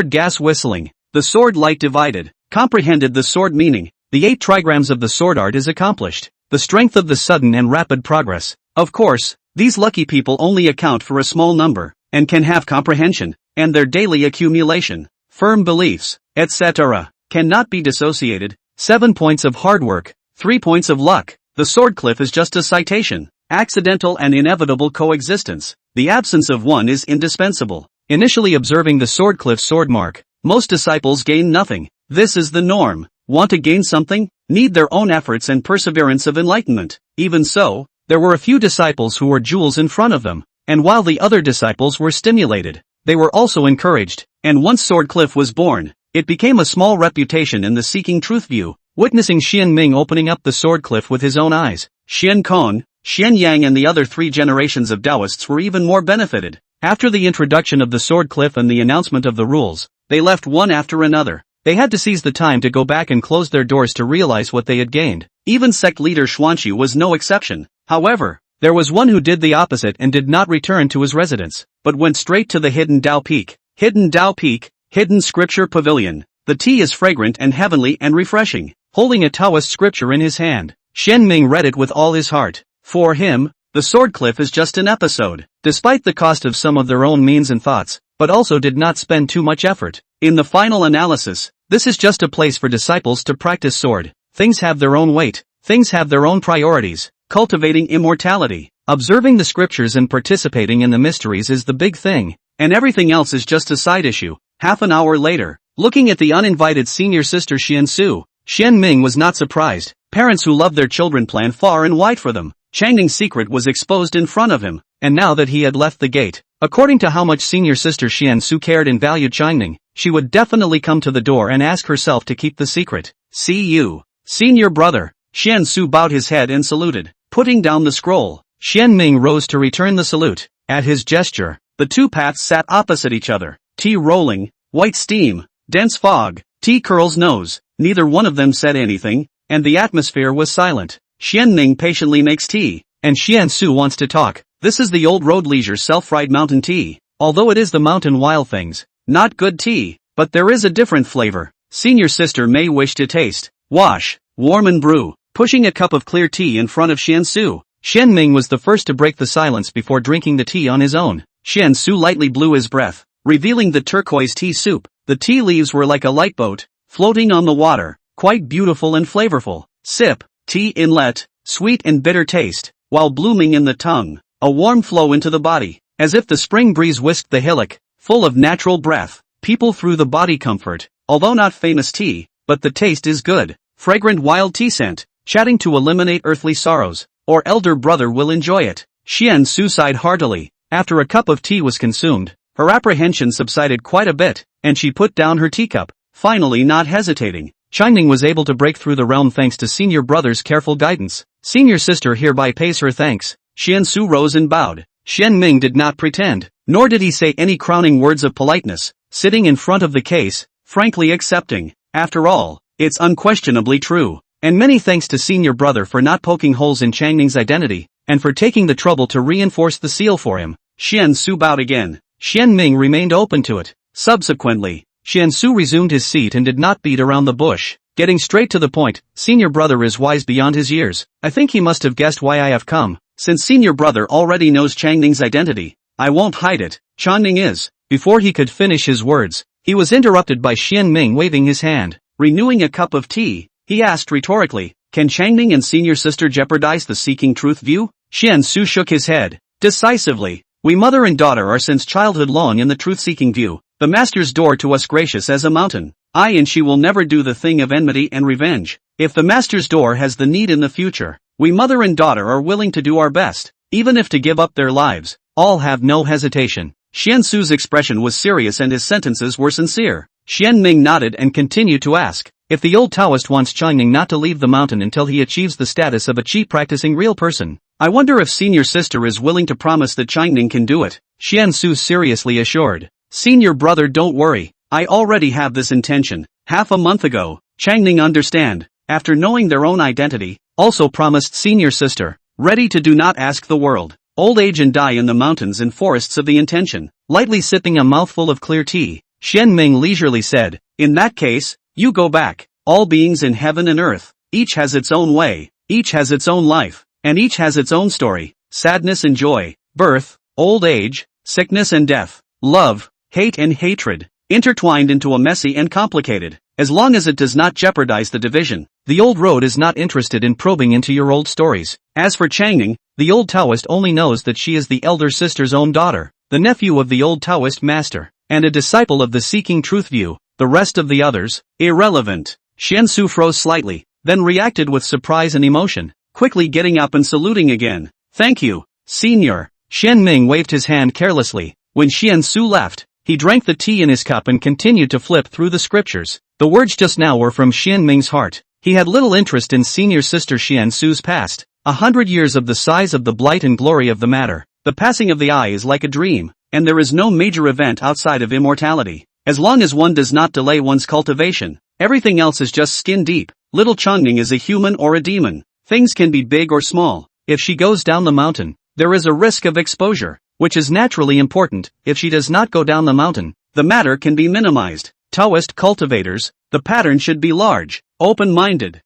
gas whistling, the sword light divided, comprehended the sword meaning, the 8 trigrams of the sword art is accomplished, the strength of the sudden and rapid progress. Of course, these lucky people only account for a small number, and can have comprehension, and their daily accumulation, firm beliefs, etc., cannot be dissociated. 7 points of hard work, 3 points of luck. The sword cliff is just a citation. Accidental and inevitable coexistence. The absence of one is indispensable. initially observing the swordcliff's sword mark. Most disciples gain nothing. This is the norm. Want to gain something? Need their own efforts and perseverance of enlightenment. Even so, there were a few disciples who were jewels in front of them, and while the other disciples were stimulated, they were also encouraged, and once Swordcliff was born, it became a small reputation in the seeking truth view. Witnessing Xian Ming opening up the Swordcliff with his own eyes, Xian Kong, Xian Yang and the other 3 generations of Taoists were even more benefited. After the introduction of the Swordcliff and the announcement of the rules, they left one after another. They had to seize the time to go back and close their doors to realize what they had gained. Even sect leader Xuanqi was no exception. However, there was one who did the opposite and did not return to his residence, but went straight to the Hidden Dao Peak. Hidden Dao Peak, Hidden Scripture Pavilion. The tea is fragrant and heavenly and refreshing. Holding a Taoist scripture in his hand, Xian Ming read it with all his heart. For him, the Swordcliff is just an episode, despite the cost of some of their own means and thoughts, but also did not spend too much effort. In the final analysis, this is just a place for disciples to practice sword. Things have their own weight, things have their own priorities. Cultivating immortality, observing the scriptures and participating in the mysteries is the big thing, and everything else is just a side issue. Half an hour later, looking at the uninvited senior sister Xian Su, Xian Ming was not surprised. Parents who love their children plan far and wide for them. Changning's secret was exposed in front of him, and now that he had left the gate, according to how much senior sister Xian Su cared and valued Changning, she would definitely come to the door and ask herself to keep the secret. See you, senior brother. Xian Su bowed his head and saluted. Putting down the scroll, Xian Ming rose to return the salute. At his gesture, the two paths sat opposite each other. Tea rolling, white steam, dense fog, tea curls nose. Neither one of them said anything, and the atmosphere was silent. Xian Ming patiently makes tea, and Xian Su wants to talk. This is the old road leisure self-fried mountain tea. Although it is the mountain wild things, not good tea, but there is a different flavor. Senior sister may wish to taste. Wash, warm and brew. Pushing a cup of clear tea in front of Xian Su, Xian Ming was the first to break the silence before drinking the tea on his own. Xian Su lightly blew his breath, revealing the turquoise tea soup. The tea leaves were like a light boat, floating on the water, quite beautiful and flavorful. Sip, tea inlet, sweet and bitter taste, while blooming in the tongue, a warm flow into the body, as if the spring breeze whisked the hillock, full of natural breath, people through the body comfort, although not famous tea, but the taste is good, fragrant wild tea scent, chatting to eliminate earthly sorrows, or elder brother will enjoy it. Xian Su sighed heartily. After a cup of tea was consumed, her apprehension subsided quite a bit, and she put down her teacup, finally not hesitating. Changning was able to break through the realm thanks to senior brother's careful guidance. Senior sister hereby pays her thanks. Xian Su rose and bowed. Xian Ming did not pretend, nor did he say any crowning words of politeness, sitting in front of the case, frankly accepting. After all, it's unquestionably true. And many thanks to senior brother for not poking holes in Changning's identity, and for taking the trouble to reinforce the seal for him. Xian Su bowed again. Xian Ming remained open to it. Subsequently, Xian Su resumed his seat and did not beat around the bush. Getting straight to the point, senior brother is wise beyond his years. I think he must have guessed why I have come. Since senior brother already knows Changning's identity, I won't hide it. Changning is. Before he could finish his words, he was interrupted by Xian Ming waving his hand. Renewing a cup of tea, he asked rhetorically, can Changning and senior sister jeopardize the seeking truth view? Xian Su shook his head. Decisively. We mother and daughter are since childhood long in the truth-seeking view. The master's door to us gracious as a mountain. I and she will never do the thing of enmity and revenge. If the master's door has the need in the future, we mother and daughter are willing to do our best, even if to give up their lives. All have no hesitation. Xian Su's expression was serious and his sentences were sincere. Xian Ming nodded and continued to ask. If the old Taoist wants Changning not to leave the mountain until he achieves the status of a chi practicing real person, I wonder if senior sister is willing to promise that Changning can do it. Xian Su seriously assured. Senior brother, don't worry, I already have this intention. Half a month ago, Changning understand, after knowing their own identity, also promised senior sister, ready to do not ask the world, old age and die in the mountains and forests of the intention. Lightly sipping a mouthful of clear tea, Xian Ming leisurely said, in that case, you go back. All beings in heaven and earth, each has its own way, each has its own life, and each has its own story, sadness and joy, birth, old age, sickness and death, love, hate and hatred, intertwined into a messy and complicated, as long as it does not jeopardize the division. The old road is not interested in probing into your old stories. As for Changning, the old Taoist only knows that she is the elder sister's own daughter. the nephew of the old Taoist master, and a disciple of the seeking truth view. The rest of the others, irrelevant. Xiansu froze slightly, then reacted with surprise and emotion, quickly getting up and saluting again. Thank you, senior. Xian Ming waved his hand carelessly. When Xiansu left, he drank the tea in his cup and continued to flip through the scriptures. The words just now were from Xian Ming's heart. He had little interest in senior sister Xiansu's past. 100 years of the size of the blight and glory of the matter. The passing of the eye is like a dream, and there is no major event outside of immortality. As long as one does not delay one's cultivation, everything else is just skin deep. Little Changning is a human or a demon. Things can be big or small. If she goes down the mountain, there is a risk of exposure, which is naturally important. If she does not go down the mountain, the matter can be minimized. Taoist cultivators, the pattern should be large, open-minded.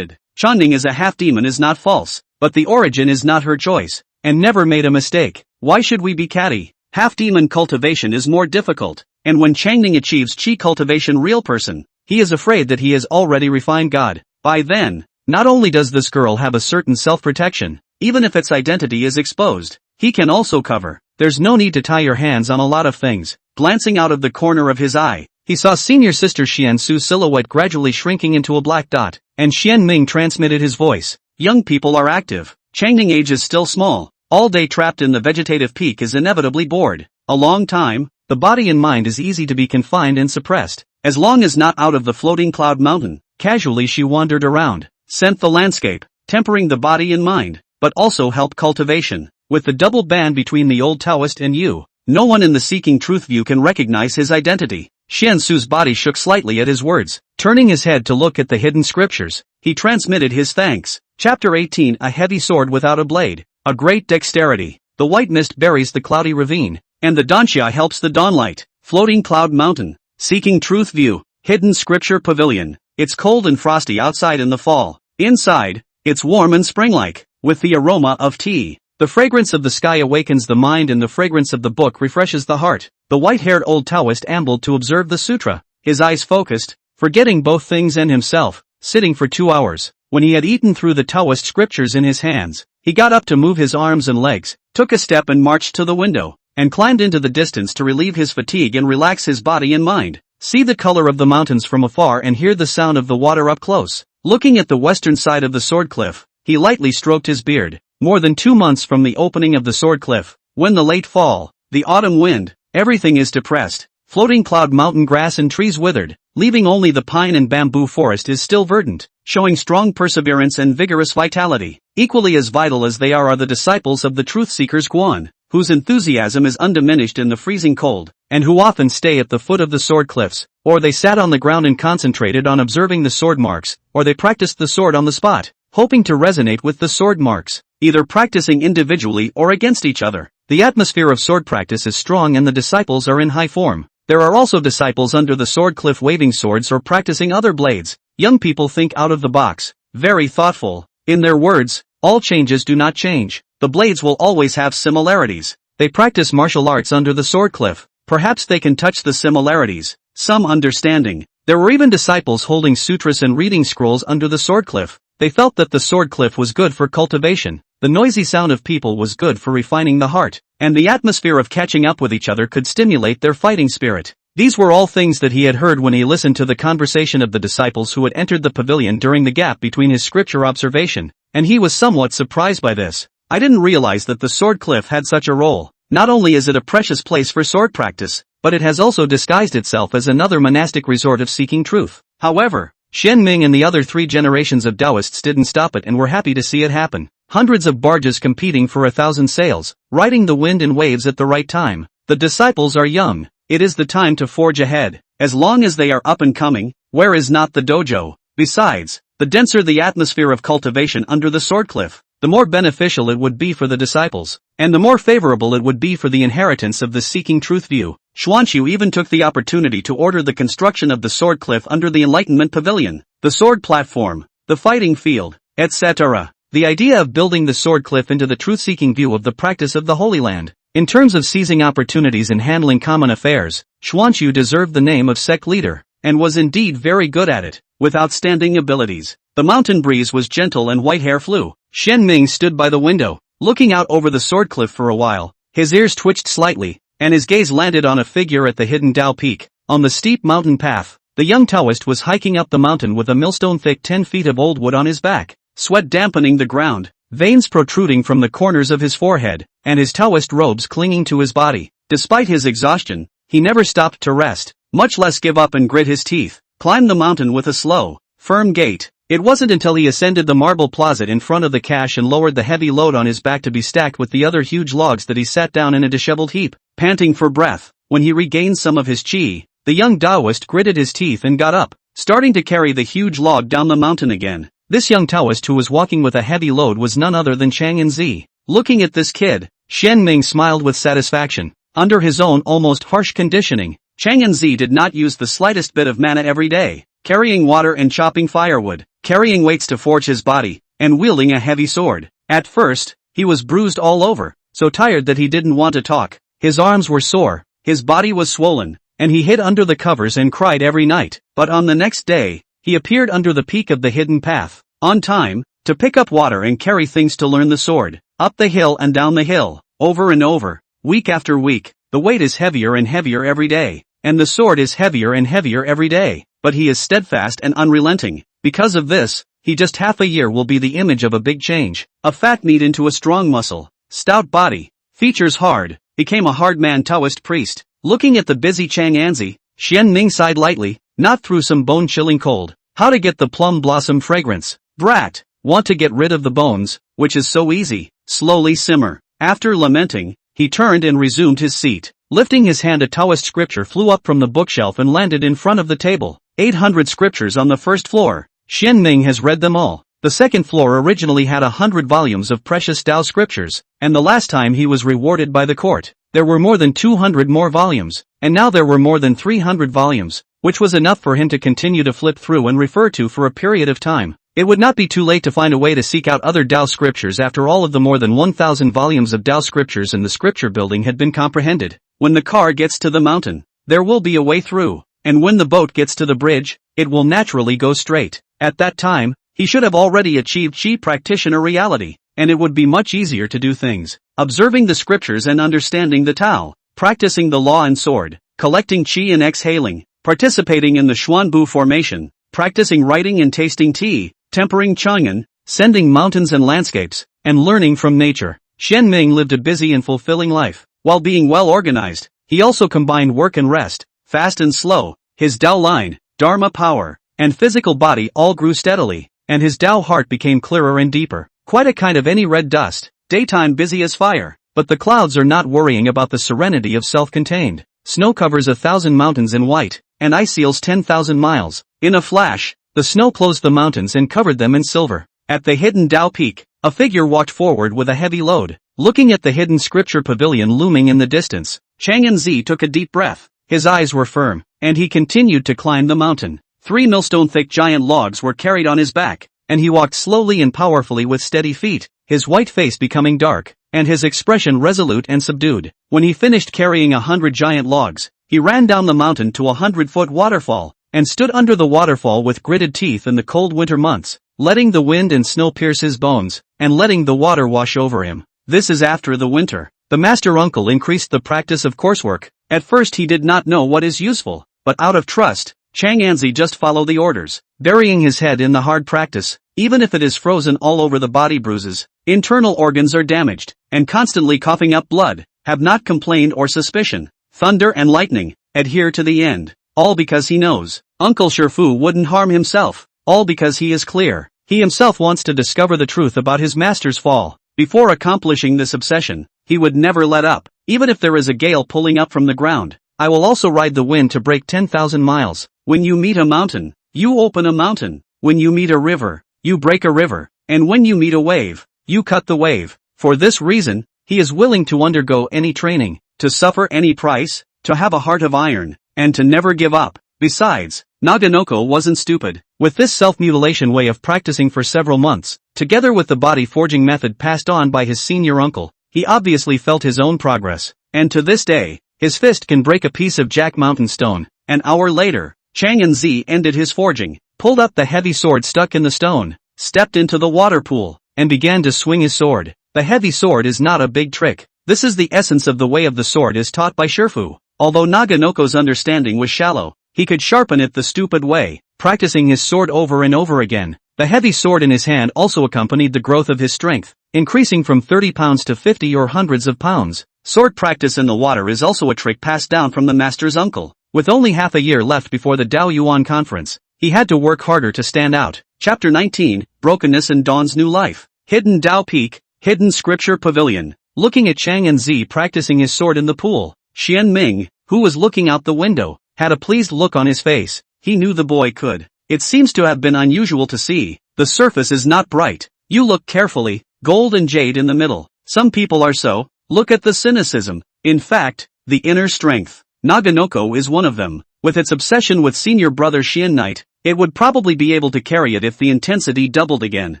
Changning as a half-demon is not false, but the origin is not her choice, and never made a mistake. Why should we be catty? Half-demon cultivation is more difficult, and when Changning achieves chi cultivation real person, he is afraid that he has already refined God. By then, not only does this girl have a certain self-protection, even if its identity is exposed, he can also cover. There's no need to tie your hands on a lot of things. Glancing out of the corner of his eye, he saw senior sister Xiansu's silhouette gradually shrinking into a black dot, and Xian Ming transmitted his voice. Young people are active. Changning age is still small. All day trapped in the vegetative peak is inevitably bored. A long time, the body and mind is easy to be confined and suppressed. As long as not out of the floating cloud mountain, casually she wandered around, scent the landscape, tempering the body and mind, but also help cultivation. With the double band between the old Taoist and you, no one in the seeking truth view can recognize his identity. Xiansu's body shook slightly at his words. Turning his head to look at the hidden scriptures, he transmitted his thanks. Chapter 18. A heavy sword without a blade. A great dexterity. The white mist buries the cloudy ravine, and the Danxia helps the dawnlight. Floating cloud mountain. Seeking truth view. Hidden scripture pavilion. It's cold and frosty outside in the fall. Inside, it's warm and spring-like, with the aroma of tea. The fragrance of the sky awakens the mind and the fragrance of the book refreshes the heart. The white-haired old Taoist ambled to observe the sutra, his eyes focused, forgetting both things and himself, sitting for 2 hours. When he had eaten through the Taoist scriptures in his hands, he got up to move his arms and legs, took a step and marched to the window, and climbed into the distance to relieve his fatigue and relax his body and mind. See the color of the mountains from afar and hear the sound of the water up close. Looking at the western side of the sword cliff, he lightly stroked his beard. More than 2 months from the opening of the sword cliff, when the late fall, the autumn wind, everything is depressed. Floating cloud mountain grass and trees withered, leaving only the pine and bamboo forest is still verdant, showing strong perseverance and vigorous vitality. Equally as vital as they are the disciples of the truth seekers Guan, whose enthusiasm is undiminished in the freezing cold, and who often stay at the foot of the sword cliffs, or they sat on the ground and concentrated on observing the sword marks, or they practiced the sword on the spot, hoping to resonate with the sword marks, either practicing individually or against each other. The atmosphere of sword practice is strong and the disciples are in high form. There are also disciples under the sword cliff waving swords or practicing other blades. Young people think out of the box, very thoughtful. In their words, all changes do not change. The blades will always have similarities. They practice martial arts under the sword cliff. Perhaps they can touch the similarities. Some understanding. There were even disciples holding sutras and reading scrolls under the sword cliff. They felt that the sword cliff was good for cultivation. The noisy sound of people was good for refining the heart, and the atmosphere of catching up with each other could stimulate their fighting spirit. These were all things that he had heard when he listened to the conversation of the disciples who had entered the pavilion during the gap between his scripture observation, and he was somewhat surprised by this. I didn't realize that the sword cliff had such a role. Not only is it a precious place for sword practice, but it has also disguised itself as another monastic resort of seeking truth. However, Xian Ming and the other 3 generations of Taoists didn't stop it and were happy to see it happen. Hundreds of barges competing for 1,000 sails, riding the wind and waves at the right time. The disciples are young. It is the time to forge ahead. As long as they are up and coming, where is not the dojo? Besides, the denser the atmosphere of cultivation under the sword cliff, the more beneficial it would be for the disciples, and the more favorable it would be for the inheritance of the seeking truth view. Xuanqiu even took the opportunity to order the construction of the sword cliff under the Enlightenment Pavilion, the sword platform, the fighting field, etc. The idea of building the sword cliff into the truth-seeking view of the practice of the Holy Land. In terms of seizing opportunities and handling common affairs, Xuanqiu deserved the name of sect leader, and was indeed very good at it, with outstanding abilities. The mountain breeze was gentle and white hair flew. Xian Ming stood by the window, looking out over the sword cliff for a while. His ears twitched slightly, and his gaze landed on a figure at the hidden Dao peak. On the steep mountain path, the young Taoist was hiking up the mountain with a millstone-thick 10 feet of old wood on his back, sweat dampening the ground, veins protruding from the corners of his forehead, and his Taoist robes clinging to his body. Despite his exhaustion, he never stopped to rest, much less give up and grit his teeth, climb the mountain with a slow, firm gait. It wasn't until he ascended the marble plaza in front of the cache and lowered the heavy load on his back to be stacked with the other huge logs that he sat down in a disheveled heap, panting for breath. When he regained some of his chi, the young Taoist gritted his teeth and got up, starting to carry the huge log down the mountain again. This young Taoist who was walking with a heavy load was none other than Chang Enzi. Looking at this kid, Shen Ming smiled with satisfaction. Under his own almost harsh conditioning, Chang Enzi did not use the slightest bit of mana every day, carrying water and chopping firewood, carrying weights to forge his body, and wielding a heavy sword. At first, he was bruised all over, so tired that he didn't want to talk. His arms were sore, his body was swollen, and he hid under the covers and cried every night. But on the next day, he appeared under the peak of the hidden path, on time, to pick up water and carry things to learn the sword, up the hill and down the hill, over and over, week after week. The weight is heavier and heavier every day, and the sword is heavier and heavier every day, but he is steadfast and unrelenting. Because of this, he just half a year will be the image of a big change, a fat meat into a strong muscle, stout body, features hard, became a hard man Taoist priest. Looking at the busy Chang Enzi, Shen Ming sighed lightly, not through some bone-chilling cold. How to get the plum blossom fragrance? Brat, want to get rid of the bones, which is so easy, slowly simmer. After lamenting, he turned and resumed his seat. Lifting his hand, a Taoist scripture flew up from the bookshelf and landed in front of the table. 800 scriptures on the first floor. Shen Ming has read them all. The second floor originally had 100 volumes of precious Tao scriptures, and the last time he was rewarded by the court, there were more than 200 more volumes, and now there were more than 300 volumes, which was enough for him to continue to flip through and refer to for a period of time. It would not be too late to find a way to seek out other Tao scriptures after all of the more than 1,000 volumes of Tao scriptures in the scripture building had been comprehended. When the car gets to the mountain, there will be a way through, and when the boat gets to the bridge, it will naturally go straight. At that time, he should have already achieved Chi practitioner reality, and it would be much easier to do things. Observing the scriptures and understanding the Tao, practicing the law and sword, collecting Chi and exhaling, participating in the Xuanbu formation, practicing writing and tasting tea, tempering Chang'an, sending mountains and landscapes, and learning from nature. Shen Ming lived a busy and fulfilling life. While being well organized, he also combined work and rest, fast and slow. His Tao line, Dharma power, and physical body all grew steadily, and his Tao heart became clearer and deeper. Quite a kind of any red dust, daytime busy as fire, but the clouds are not worrying about the serenity of self-contained. Snow covers 1,000 mountains in white, and ice seals 10,000 miles. In a flash, the snow closed the mountains and covered them in silver. At the hidden Tao peak, a figure walked forward with a heavy load. Looking at the hidden scripture pavilion looming in the distance, Chang Enzi took a deep breath. His eyes were firm, and he continued to climb the mountain. 3 millstone-thick giant logs were carried on his back, and he walked slowly and powerfully with steady feet, his white face becoming dark, and his expression resolute and subdued. When he finished carrying 100 giant logs, he ran down the mountain to a 100-foot waterfall, and stood under the waterfall with gritted teeth in the cold winter months, letting the wind and snow pierce his bones, and letting the water wash over him. This is after the winter. The master uncle increased the practice of coursework. At first he did not know what is useful, but out of trust, Chang Enzi just follow the orders, burying his head in the hard practice, even if it is frozen all over the body bruises, internal organs are damaged, and constantly coughing up blood, have not complained or suspicion. Thunder and lightning, adhere to the end. All because he knows, Uncle Shifu wouldn't harm himself, all because he is clear. He himself wants to discover the truth about his master's fall. Before accomplishing this obsession, he would never let up, even if there is a gale pulling up from the ground. I will also ride the wind to break 10,000 miles. When you meet a mountain, you open a mountain. When you meet a river, you break a river. And when you meet a wave, you cut the wave. For this reason, he is willing to undergo any training, to suffer any price, to have a heart of iron, and to never give up. Besides, Naganoko wasn't stupid. With this self-mutilation way of practicing for several months, together with the body forging method passed on by his senior uncle, he obviously felt his own progress. And to this day, his fist can break a piece of Jack Mountain stone. An hour later, Chang Enzi ended his forging, pulled up the heavy sword stuck in the stone, stepped into the water pool, and began to swing his sword. The heavy sword is not a big trick. This is the essence of the way of the sword is taught by Shifu. Although Naganoko's understanding was shallow, he could sharpen it the stupid way, practicing his sword over and over again. The heavy sword in his hand also accompanied the growth of his strength, increasing from 30 pounds to 50 or hundreds of pounds. Sword practice in the water is also a trick passed down from the master's uncle. With only half a year left before the Daoyuan conference, he had to work harder to stand out. Chapter 19, Brokenness and Dawn's New Life. Hidden Dao Peak, Hidden Scripture Pavilion. Looking at Chang and Zi practicing his sword in the pool, Xian Ming, who was looking out the window, had a pleased look on his face. He knew the boy could. It seems to have been unusual to see. The surface is not bright. You look carefully, gold and jade in the middle. Some people are so. Look at the cynicism. In fact, the inner strength. Naganoko is one of them. With its obsession with senior brother Xian Knight, it would probably be able to carry it if the intensity doubled again.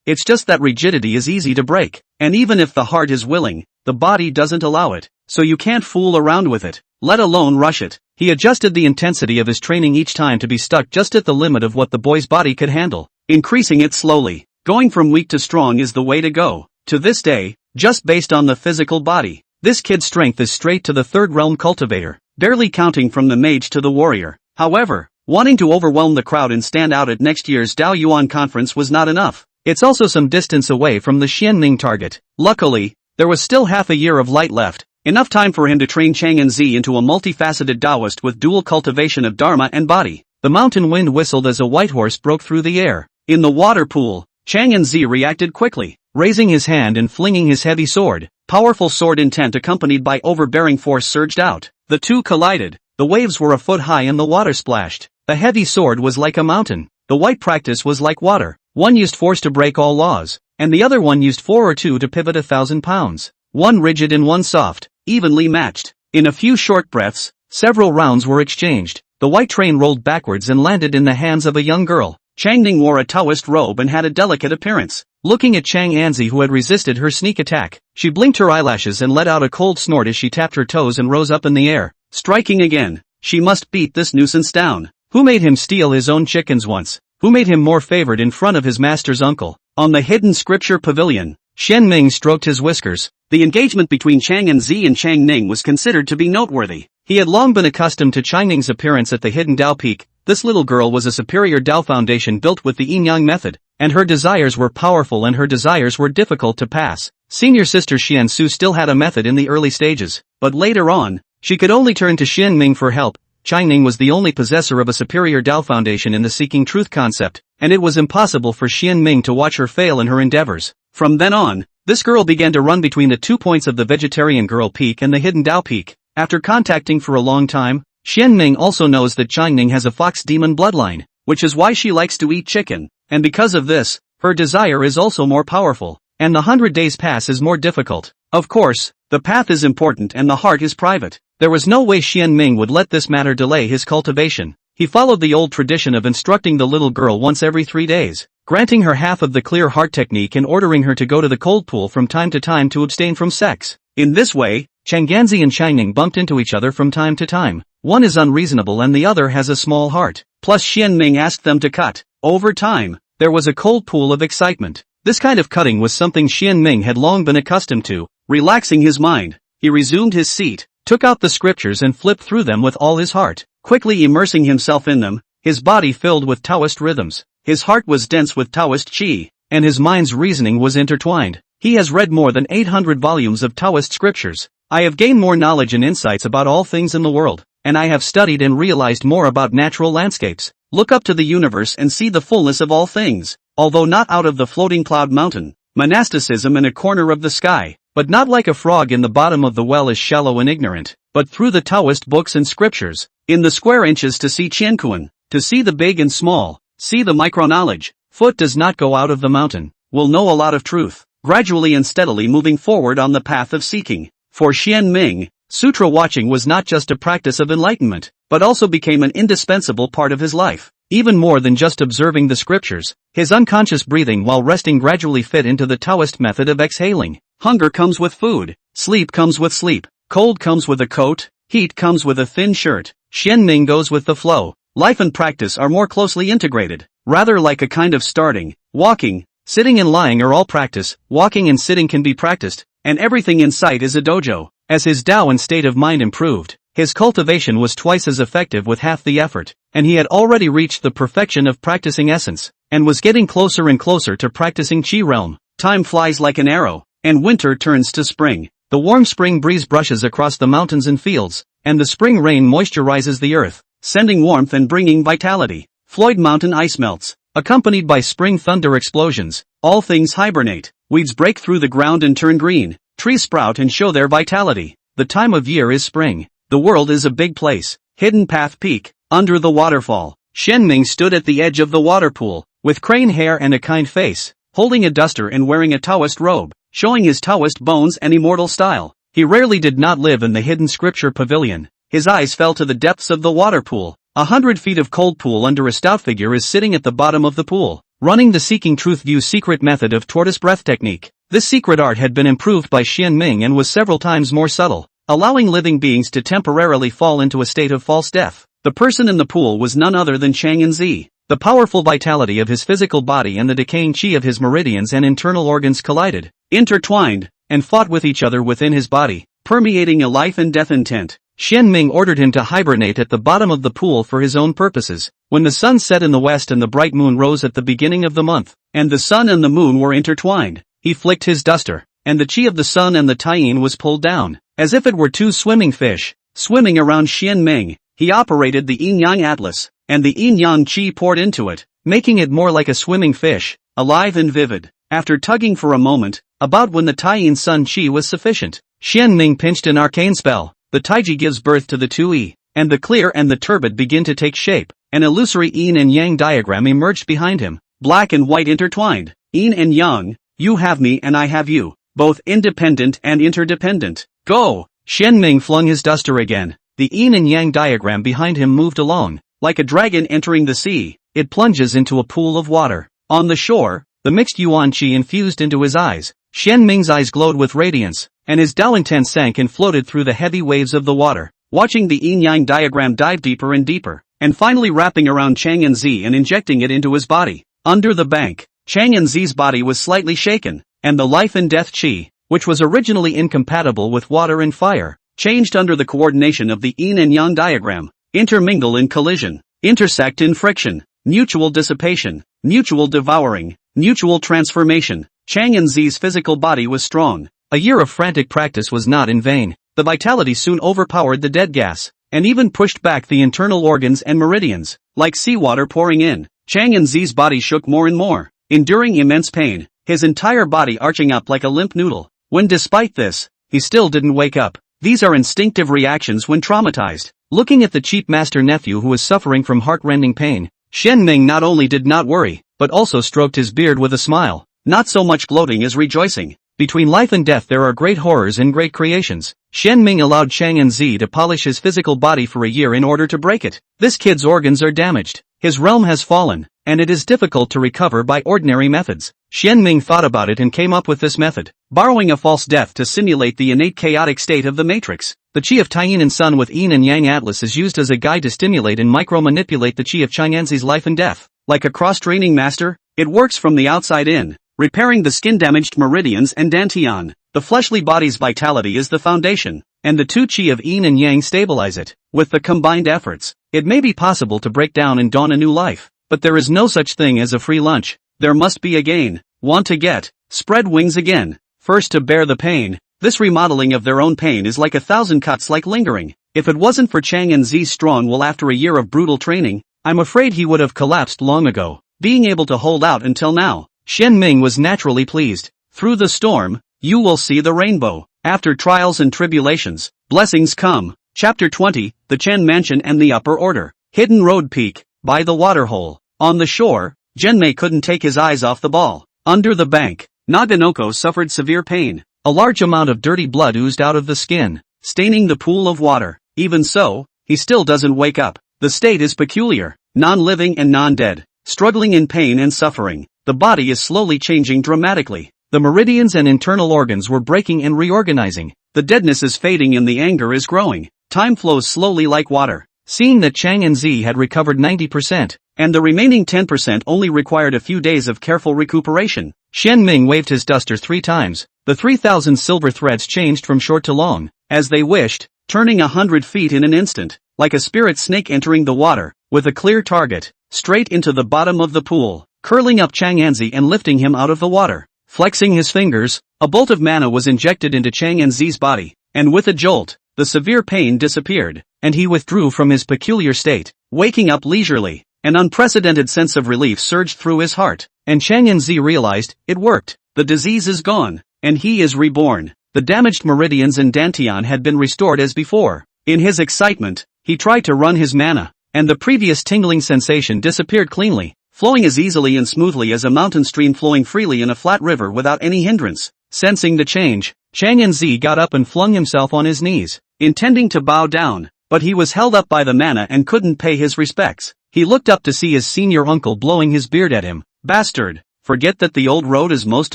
It's just that rigidity is easy to break. And even if the heart is willing, the body doesn't allow it. So you can't fool around with it, let alone rush it. He adjusted the intensity of his training each time to be stuck just at the limit of what the boy's body could handle, increasing it slowly. Going from weak to strong is the way to go. To this day, just based on the physical body, this kid's strength is straight to the third realm cultivator, barely counting from the mage to the warrior. However, wanting to overwhelm the crowd and stand out at next year's Daoyuan conference was not enough. It's also some distance away from the Xianming target. Luckily, there was still half a year of light left, enough time for him to train Chang and Zi into a multifaceted Taoist with dual cultivation of Dharma and body. The mountain wind whistled as a white horse broke through the air. In the water pool, Chang and Zi reacted quickly, raising his hand and flinging his heavy sword. Powerful sword intent accompanied by overbearing force surged out. The two collided. The waves were a foot high and the water splashed. The heavy sword was like a mountain. The white practice was like water. One used force to break all laws, and the other one used 4 or 2 to pivot 1,000 pounds. One rigid and one soft, evenly matched. In a few short breaths, several rounds were exchanged. The white train rolled backwards and landed in the hands of a young girl. Changning wore a Taoist robe and had a delicate appearance. Looking at Chang Anzi, who had resisted her sneak attack, she blinked her eyelashes and let out a cold snort as she tapped her toes and rose up in the air. Striking again. She must beat this nuisance down. Who made him steal his own chickens once? Who made him more favored in front of his master's uncle? On the hidden scripture pavilion, Xian Ming stroked his whiskers. The engagement between Chang and Zi and Chang Ning was considered to be noteworthy. He had long been accustomed to Chang Ning's appearance at the hidden Dao Peak. This little girl was a superior Dao foundation built with the yin-yang method, and her desires were powerful and her desires were difficult to pass. Senior sister Xian Su still had a method in the early stages, but later on, she could only turn to Xian Ming for help. Chang Ning was the only possessor of a superior Dao foundation in the seeking truth concept, and it was impossible for Xian Ming to watch her fail in her endeavors. From then on, this girl began to run between the 2 points of the vegetarian girl peak and the hidden Dao peak. After contacting for a long time, Xian Ming also knows that Chang Ning has a fox demon bloodline, which is why she likes to eat chicken, and because of this, her desire is also more powerful, and the 100 days pass is more difficult. Of course, the path is important and the heart is private. There was no way Xian Ming would let this matter delay his cultivation. He followed the old tradition of instructing the little girl once every 3 days, granting her half of the clear heart technique and ordering her to go to the cold pool from time to time to abstain from sex. In this way, Chang'anzi and Changning bumped into each other from time to time. One is unreasonable and the other has a small heart. Plus Xian Ming asked them to cut. Over time, there was a cold pool of excitement. This kind of cutting was something Xian Ming had long been accustomed to. Relaxing his mind, he resumed his seat, took out the scriptures and flipped through them with all his heart, quickly immersing himself in them, his body filled with Taoist rhythms. His heart was dense with Taoist qi, and his mind's reasoning was intertwined. He has read more than 800 volumes of Taoist scriptures. I have gained more knowledge and insights about all things in the world, and I have studied and realized more about natural landscapes. Look up to the universe and see the fullness of all things, although not out of the floating cloud mountain. Monasticism in a corner of the sky, but not like a frog in the bottom of the well is shallow and ignorant, but through the Taoist books and scriptures, in the square inches to see Qiankuan, to see the big and small, see the micro-knowledge. Foot does not go out of the mountain, will know a lot of truth, gradually and steadily moving forward on the path of seeking. For Xian Ming, sutra watching was not just a practice of enlightenment, but also became an indispensable part of his life. Even more than just observing the scriptures, his unconscious breathing while resting gradually fit into the Taoist method of exhaling. Hunger comes with food, sleep comes with sleep, cold comes with a coat, heat comes with a thin shirt. Xian Ming goes with the flow. Life and practice are more closely integrated, rather like a kind of starting, walking, sitting and lying are all practice. Walking and sitting can be practiced, and everything in sight is a dojo. As his Tao and state of mind improved, his cultivation was twice as effective with half the effort, and he had already reached the perfection of practicing essence, and was getting closer and closer to practicing Qi realm. Time flies like an arrow, and winter turns to spring. The warm spring breeze brushes across the mountains and fields, and the spring rain moisturizes the earth, sending warmth and bringing vitality. Floyd Mountain ice melts, accompanied by spring thunder explosions. All things hibernate. Weeds break through the ground and turn green. Trees sprout and show their vitality. The time of year is spring. The world is a big place. Hidden Path Peak. Under the waterfall, Shen Ming stood at the edge of the water pool, with crane hair and a kind face, holding a duster and wearing a Taoist robe, showing his Taoist bones and immortal style. He rarely did not live in the hidden scripture pavilion. His eyes fell to the depths of the water pool. 100 feet of cold pool under a stout figure is sitting at the bottom of the pool, running the Seeking Truth View secret method of tortoise breath technique. This secret art had been improved by Shen Ming and was several times more subtle, allowing living beings to temporarily fall into a state of false death. The person in the pool was none other than Chang'an Zi. The powerful vitality of his physical body and the decaying qi of his meridians and internal organs collided, intertwined, and fought with each other within his body, permeating a life and death intent. Shen Ming ordered him to hibernate at the bottom of the pool for his own purposes. When the sun set in the west and the bright moon rose at the beginning of the month, and the sun and the moon were intertwined, he flicked his duster, and the qi of the sun and the taiyin was pulled down, as if it were two swimming fish, swimming around Shen Ming. He operated the yin-yang atlas, and the yin-yang qi poured into it, making it more like a swimming fish, alive and vivid. After tugging for a moment, about when the taiyin sun qi was sufficient, Shen Ming pinched an arcane spell. The taiji gives birth to the two yi, and the clear and the turbid begin to take shape. An illusory yin and yang diagram emerged behind him, black and white intertwined. Yin and yang, you have me and I have you, both independent and interdependent. Go! Shen Ming flung his duster again. The yin and yang diagram behind him moved along, like a dragon entering the sea. It plunges into a pool of water. On the shore, the mixed yuan qi infused into his eyes. Shen Ming's eyes glowed with radiance, and his Dao intent sank and floated through the heavy waves of the water, watching the yin-yang diagram dive deeper and deeper, and finally wrapping around Chang'an Zi and injecting it into his body. Under the bank, Chang'an Zi's body was slightly shaken, and the life and death qi, which was originally incompatible with water and fire, changed under the coordination of the yin and yang diagram, intermingle in collision, intersect in friction, mutual dissipation, mutual devouring, mutual transformation. Chang'an Zi's physical body was strong. A year of frantic practice was not in vain. The vitality soon overpowered the dead gas, and even pushed back the internal organs and meridians. Like seawater pouring in, Chang'an Zi's body shook more and more, enduring immense pain, his entire body arching up like a limp noodle. When despite this, he still didn't wake up. These are instinctive reactions when traumatized. Looking at the cheap master nephew who was suffering from heart-rending pain, Shen Ming not only did not worry, but also stroked his beard with a smile. Not so much gloating as rejoicing. Between life and death there are great horrors and great creations. Shen Ming allowed Chang'an Zi to polish his physical body for a year in order to break it. This kid's organs are damaged. His realm has fallen, and it is difficult to recover by ordinary methods. Shen Ming thought about it and came up with this method, borrowing a false death to simulate the innate chaotic state of the matrix. The qi of Taiyin and Sun with yin and yang atlas is used as a guide to stimulate and micro-manipulate the qi of Chang'an Zi's life and death. Like a cross-training master, it works from the outside in, repairing the skin-damaged meridians and dantian. The fleshly body's vitality is the foundation, and the two qi of yin and yang stabilize it. With the combined efforts, it may be possible to break down and dawn a new life. But there is no such thing as a free lunch. There must be a gain. Want to get, spread wings again. First to bear the pain. This remodeling of their own pain is like 1,000 cuts like lingering. If it wasn't for Chang'an Zi's strong will after a year of brutal training, I'm afraid he would have collapsed long ago. Being able to hold out until now, Shen Ming was naturally pleased. Through the storm, you will see the rainbow. After trials and tribulations, blessings come. Chapter 20, The Chen Mansion and the Upper Order. Hidden Road Peak. By the waterhole. On the shore, Genmei couldn't take his eyes off the ball. Under the bank, Naganoko suffered severe pain. A large amount of dirty blood oozed out of the skin, staining the pool of water. Even so, he still doesn't wake up. The state is peculiar, non-living and non-dead, struggling in pain and suffering. The body is slowly changing dramatically. The meridians and internal organs were breaking and reorganizing. The deadness is fading and the anger is growing. Time flows slowly like water. Seeing that Chang'an Zi had recovered 90%, and the remaining 10% only required a few days of careful recuperation, Shen Ming waved his duster 3 times, The 3,000 silver threads changed from short to long, as they wished, turning 100 feet in an instant, like a spirit snake entering the water, with a clear target, straight into the bottom of the pool, curling up Chang'anzi and lifting him out of the water. Flexing his fingers, a bolt of mana was injected into Chang'anzi's body, and with a jolt, the severe pain disappeared, and he withdrew from his peculiar state, waking up leisurely. An unprecedented sense of relief surged through his heart, and Chang'anzi realized, it worked. The disease is gone, and he is reborn. The damaged meridians and dantian had been restored as before. In his excitement, he tried to run his mana, and the previous tingling sensation disappeared cleanly, flowing as easily and smoothly as a mountain stream flowing freely in a flat river without any hindrance. Sensing the change, Chang'anzi got up and flung himself on his knees, intending to bow down, but he was held up by the mana and couldn't pay his respects. He looked up to see his senior uncle blowing his beard at him. Bastard, forget that the old road is most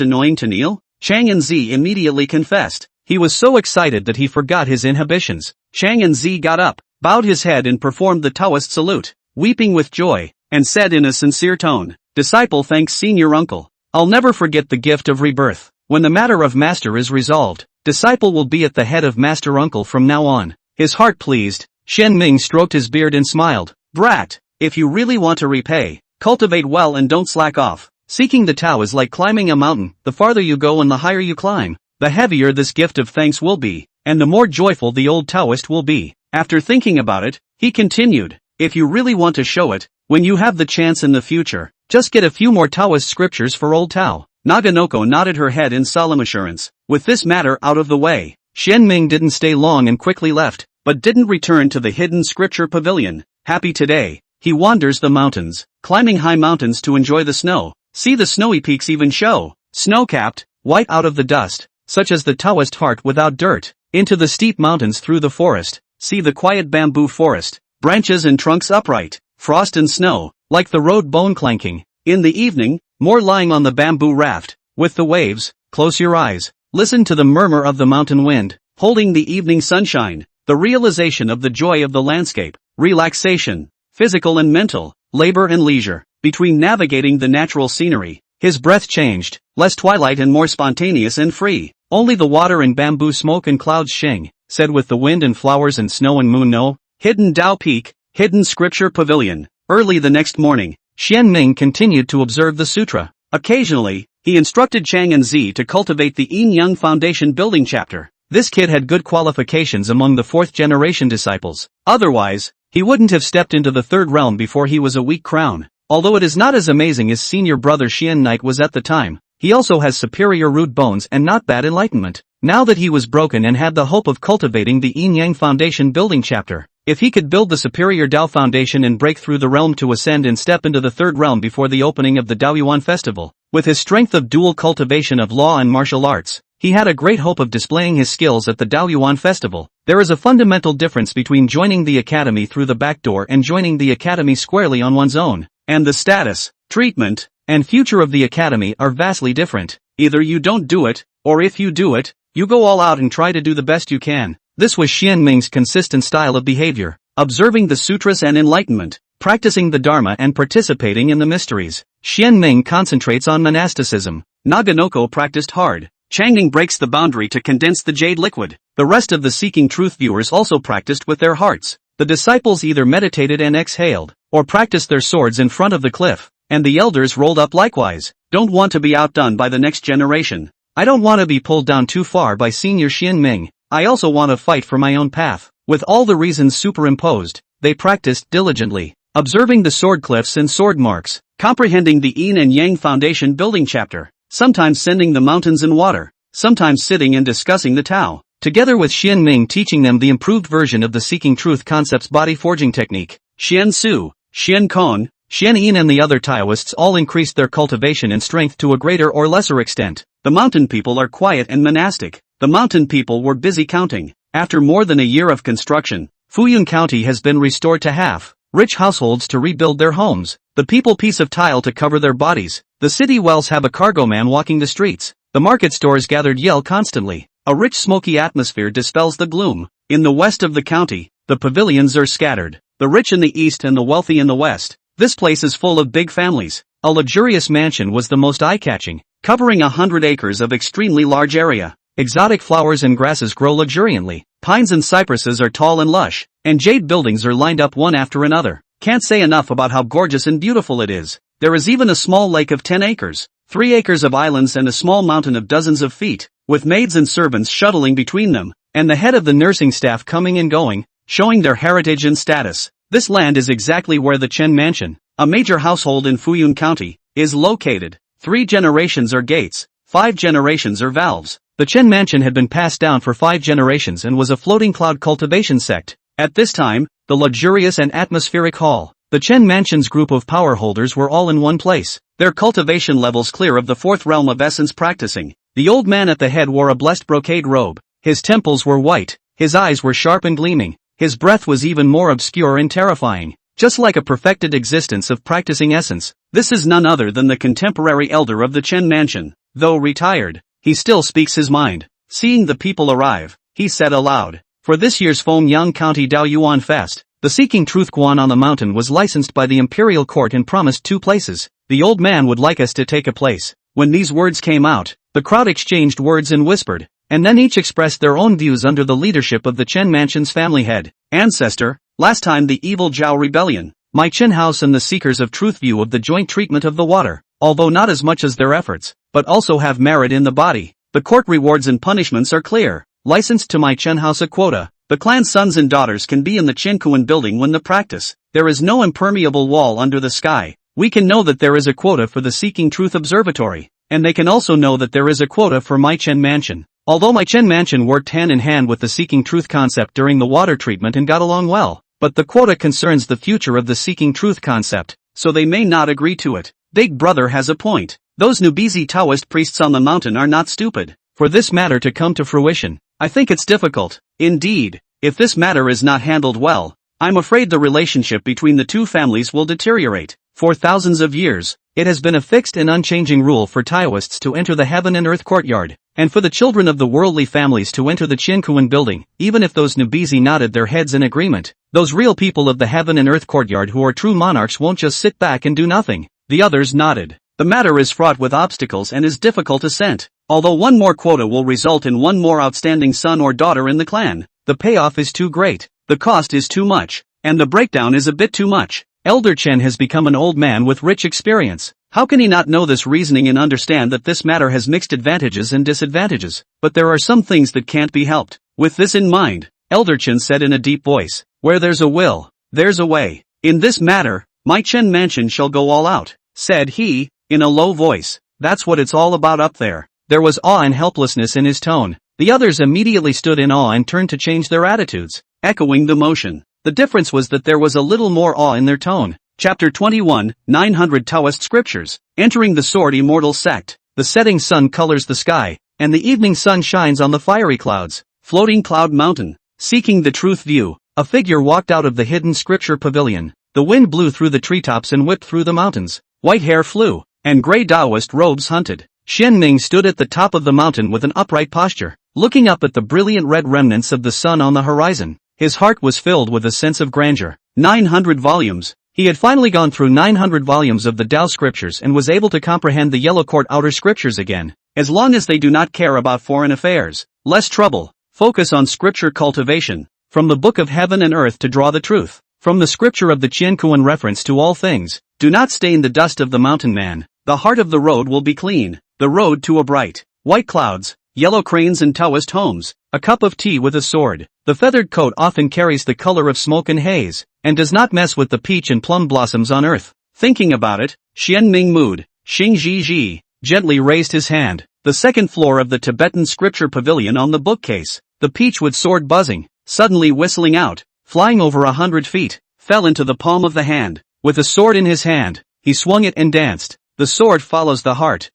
annoying to kneel? Chang'anzi immediately confessed. He was so excited that he forgot his inhibitions. Chang'anzi got up, bowed his head and performed the Taoist salute, weeping with joy, and said in a sincere tone, "Disciple thanks senior uncle. I'll never forget the gift of rebirth. When the matter of master is resolved, disciple will be at the head of master uncle from now on." His heart pleased, Shen Ming stroked his beard and smiled. "Brat, if you really want to repay, cultivate well and don't slack off. Seeking the Tao is like climbing a mountain. The farther you go and the higher you climb, the heavier this gift of thanks will be, and the more joyful the old Taoist will be." After thinking about it, he continued, "If you really want to show it, when you have the chance in the future, just get a few more Taoist scriptures for old Tao." Naganoko nodded her head in solemn assurance. With this matter out of the way, Shen Ming didn't stay long and quickly left, but didn't return to the hidden scripture pavilion. Happy today, he wanders the mountains, climbing high mountains to enjoy the snow. See the snowy peaks even show, snow-capped, white out of the dust, such as the Taoist heart without dirt, into the steep mountains through the forest. See the quiet bamboo forest, branches and trunks upright, frost and snow, like the road bone clanking. In the evening, more lying on the bamboo raft, with the waves. Close your eyes, listen to the murmur of the mountain wind, holding the evening sunshine, the realization of the joy of the landscape, relaxation, physical and mental, labor and leisure, between navigating the natural scenery. His breath changed, less twilight and more spontaneous and free. Only the water and bamboo smoke and clouds shing, said with the wind and flowers and snow and moon no. Hidden Tao Peak, hidden scripture pavilion. Early the next morning, Xian Ming continued to observe the sutra. Occasionally, he instructed Chang'anzi to cultivate the Yin-Yang Foundation building chapter. This kid had good qualifications among the fourth-generation disciples. Otherwise, he wouldn't have stepped into the third realm before he was a weak crown. Although it is not as amazing as senior brother Xian Knight was at the time, he also has superior root bones and not bad enlightenment. Now that he was broken and had the hope of cultivating the Yin-Yang Foundation building chapter, if he could build the superior Tao Foundation and break through the realm to ascend and step into the third realm before the opening of the Daoyuan festival, with his strength of dual cultivation of law and martial arts, he had a great hope of displaying his skills at the Daoyuan festival. There is a fundamental difference between joining the academy through the back door and joining the academy squarely on one's own, and the status, treatment, and future of the academy are vastly different. Either you don't do it, or if you do it, you go all out and try to do the best you can. This was Xian Ming's consistent style of behavior, observing the sutras and enlightenment, practicing the Dharma and participating in the mysteries. Xian Ming concentrates on monasticism. Naganoko practiced hard. Changning breaks the boundary to condense the jade liquid. The rest of the Seeking Truth viewers also practiced with their hearts. The disciples either meditated and exhaled, or practiced their swords in front of the cliff, and the elders rolled up likewise. Don't want to be outdone by the next generation. I don't want to be pulled down too far by senior Xian Ming. I also want to fight for my own path. With all the reasons superimposed, they practiced diligently, observing the sword cliffs and sword marks, comprehending the Yin and Yang Foundation building chapter, sometimes sending the mountains in water, sometimes sitting and discussing the Tao, together with Xian Ming teaching them the improved version of the Seeking Truth concept's body forging technique. Xian Su, Xian Kong, Xian Yin and the other Taoists all increased their cultivation and strength to a greater or lesser extent. The mountain people are quiet and monastic. The mountain people were busy counting. After more than a year of construction, Fuyun County has been restored to half. Rich households to rebuild their homes. The people piece of tile to cover their bodies. The city wells have a cargo man walking the streets. The market stores gathered yell constantly. A rich smoky atmosphere dispels the gloom. In the west of the county, the pavilions are scattered. The rich in the east and the wealthy in the west. This place is full of big families. A luxurious mansion was the most eye-catching. covering 100 acres of extremely large area. Exotic flowers and grasses grow luxuriantly, pines and cypresses are tall and lush, and jade buildings are lined up one after another. Can't say enough about how gorgeous and beautiful it is. There is even a small lake of 10 acres, 3 acres of islands and a small mountain of dozens of feet, with maids and servants shuttling between them, and the head of the nursing staff coming and going, showing their heritage and status. This land is exactly where the Chen Mansion, a major household in Fuyun County, is located. 3 generations are gates, 5 generations are valves. The Chen Mansion had been passed down for 5 generations and was a floating cloud cultivation sect. At this time, the luxurious and atmospheric hall, the Chen Mansion's group of power holders were all in one place, their cultivation levels clear of the 4th realm of essence practicing. The old man at the head wore a blessed brocade robe, his temples were white, his eyes were sharp and gleaming, his breath was even more obscure and terrifying, just like a perfected existence of practicing essence. This is none other than the contemporary elder of the Chen Mansion. Though retired, he still speaks his mind. Seeing the people arrive, he said aloud, "For this year's Fengyang County Daoyuan Fest, the Seeking Truth Guan on the mountain was licensed by the imperial court and promised 2 places. The old man would like us to take a place." When these words came out, the crowd exchanged words and whispered, and then each expressed their own views under the leadership of the Chen Mansion's family head. Ancestor, last time the evil Zhao rebellion, my Chen house and the Seekers of Truth view of the joint treatment of the water, although not as much as their efforts, but also have merit in the body. The court rewards and punishments are clear. Licensed to my Chen house a quota. The clan's sons and daughters can be in the Qinkuan building when the practice. There is no impermeable wall under the sky. We can know that there is a quota for the Seeking Truth Observatory, and they can also know that there is a quota for my Chen Mansion. Although my Chen Mansion worked hand in hand with the Seeking Truth concept during the water treatment and got along well, but the quota concerns the future of the Seeking Truth concept, so they may not agree to it. Big Brother has a point. Those Nubizi Taoist priests on the mountain are not stupid. For this matter to come to fruition, I think it's difficult. Indeed, if this matter is not handled well, I'm afraid the relationship between the 2 families will deteriorate. For thousands of years, it has been a fixed and unchanging rule for Taoists to enter the heaven and earth courtyard, and for the children of the worldly families to enter the Qinkuan building, even if those Nubizi nodded their heads in agreement. Those real people of the heaven and earth courtyard who are true monarchs won't just sit back and do nothing. The others nodded. The matter is fraught with obstacles and is difficult assent. Although 1 more quota will result in 1 more outstanding son or daughter in the clan, the payoff is too great, the cost is too much, and the breakdown is a bit too much. Elder Chen has become an old man with rich experience. How can he not know this reasoning and understand that this matter has mixed advantages and disadvantages? But there are some things that can't be helped. With this in mind, Elder Chen said in a deep voice, "Where there's a will, there's a way. In this matter, my Chen Mansion shall go all out," said he, in a low voice. "That's what it's all about up there." There was awe and helplessness in his tone. The others immediately stood in awe and turned to change their attitudes, echoing the motion. The difference was that there was a little more awe in their tone. Chapter 21, 900 Taoist Scriptures. Entering the Sword Immortal Sect. The setting sun colors the sky, and the evening sun shines on the fiery clouds. Floating Cloud Mountain. Seeking the Truth View. A figure walked out of the hidden scripture pavilion. The wind blew through the treetops and whipped through the mountains. White hair flew, and gray Taoist robes hunted. Xian Ming stood at the top of the mountain with an upright posture, looking up at the brilliant red remnants of the sun on the horizon. His heart was filled with a sense of grandeur. 900 volumes. He had finally gone through 900 volumes of the Tao scriptures and was able to comprehend the Yellow Court outer scriptures again. As long as they do not care about foreign affairs, less trouble. Focus on scripture cultivation. From the book of heaven and earth to draw the truth. From the scripture of the Qiankuan reference to all things. Do not stain the dust of the mountain man. The heart of the road will be clean. The road to a bright, white clouds, yellow cranes and Taoist homes. A cup of tea with a sword. The feathered coat often carries the color of smoke and haze, and does not mess with the peach and plum blossoms on earth. Thinking about it, Xian Ming mood, Xing Ji Ji, gently raised his hand. The second floor of the Tibetan scripture pavilion on the bookcase. The peach with sword buzzing, suddenly whistling out, flying over 100 feet, fell into the palm of the hand. With a sword in his hand, he swung it and danced. The sword follows the heart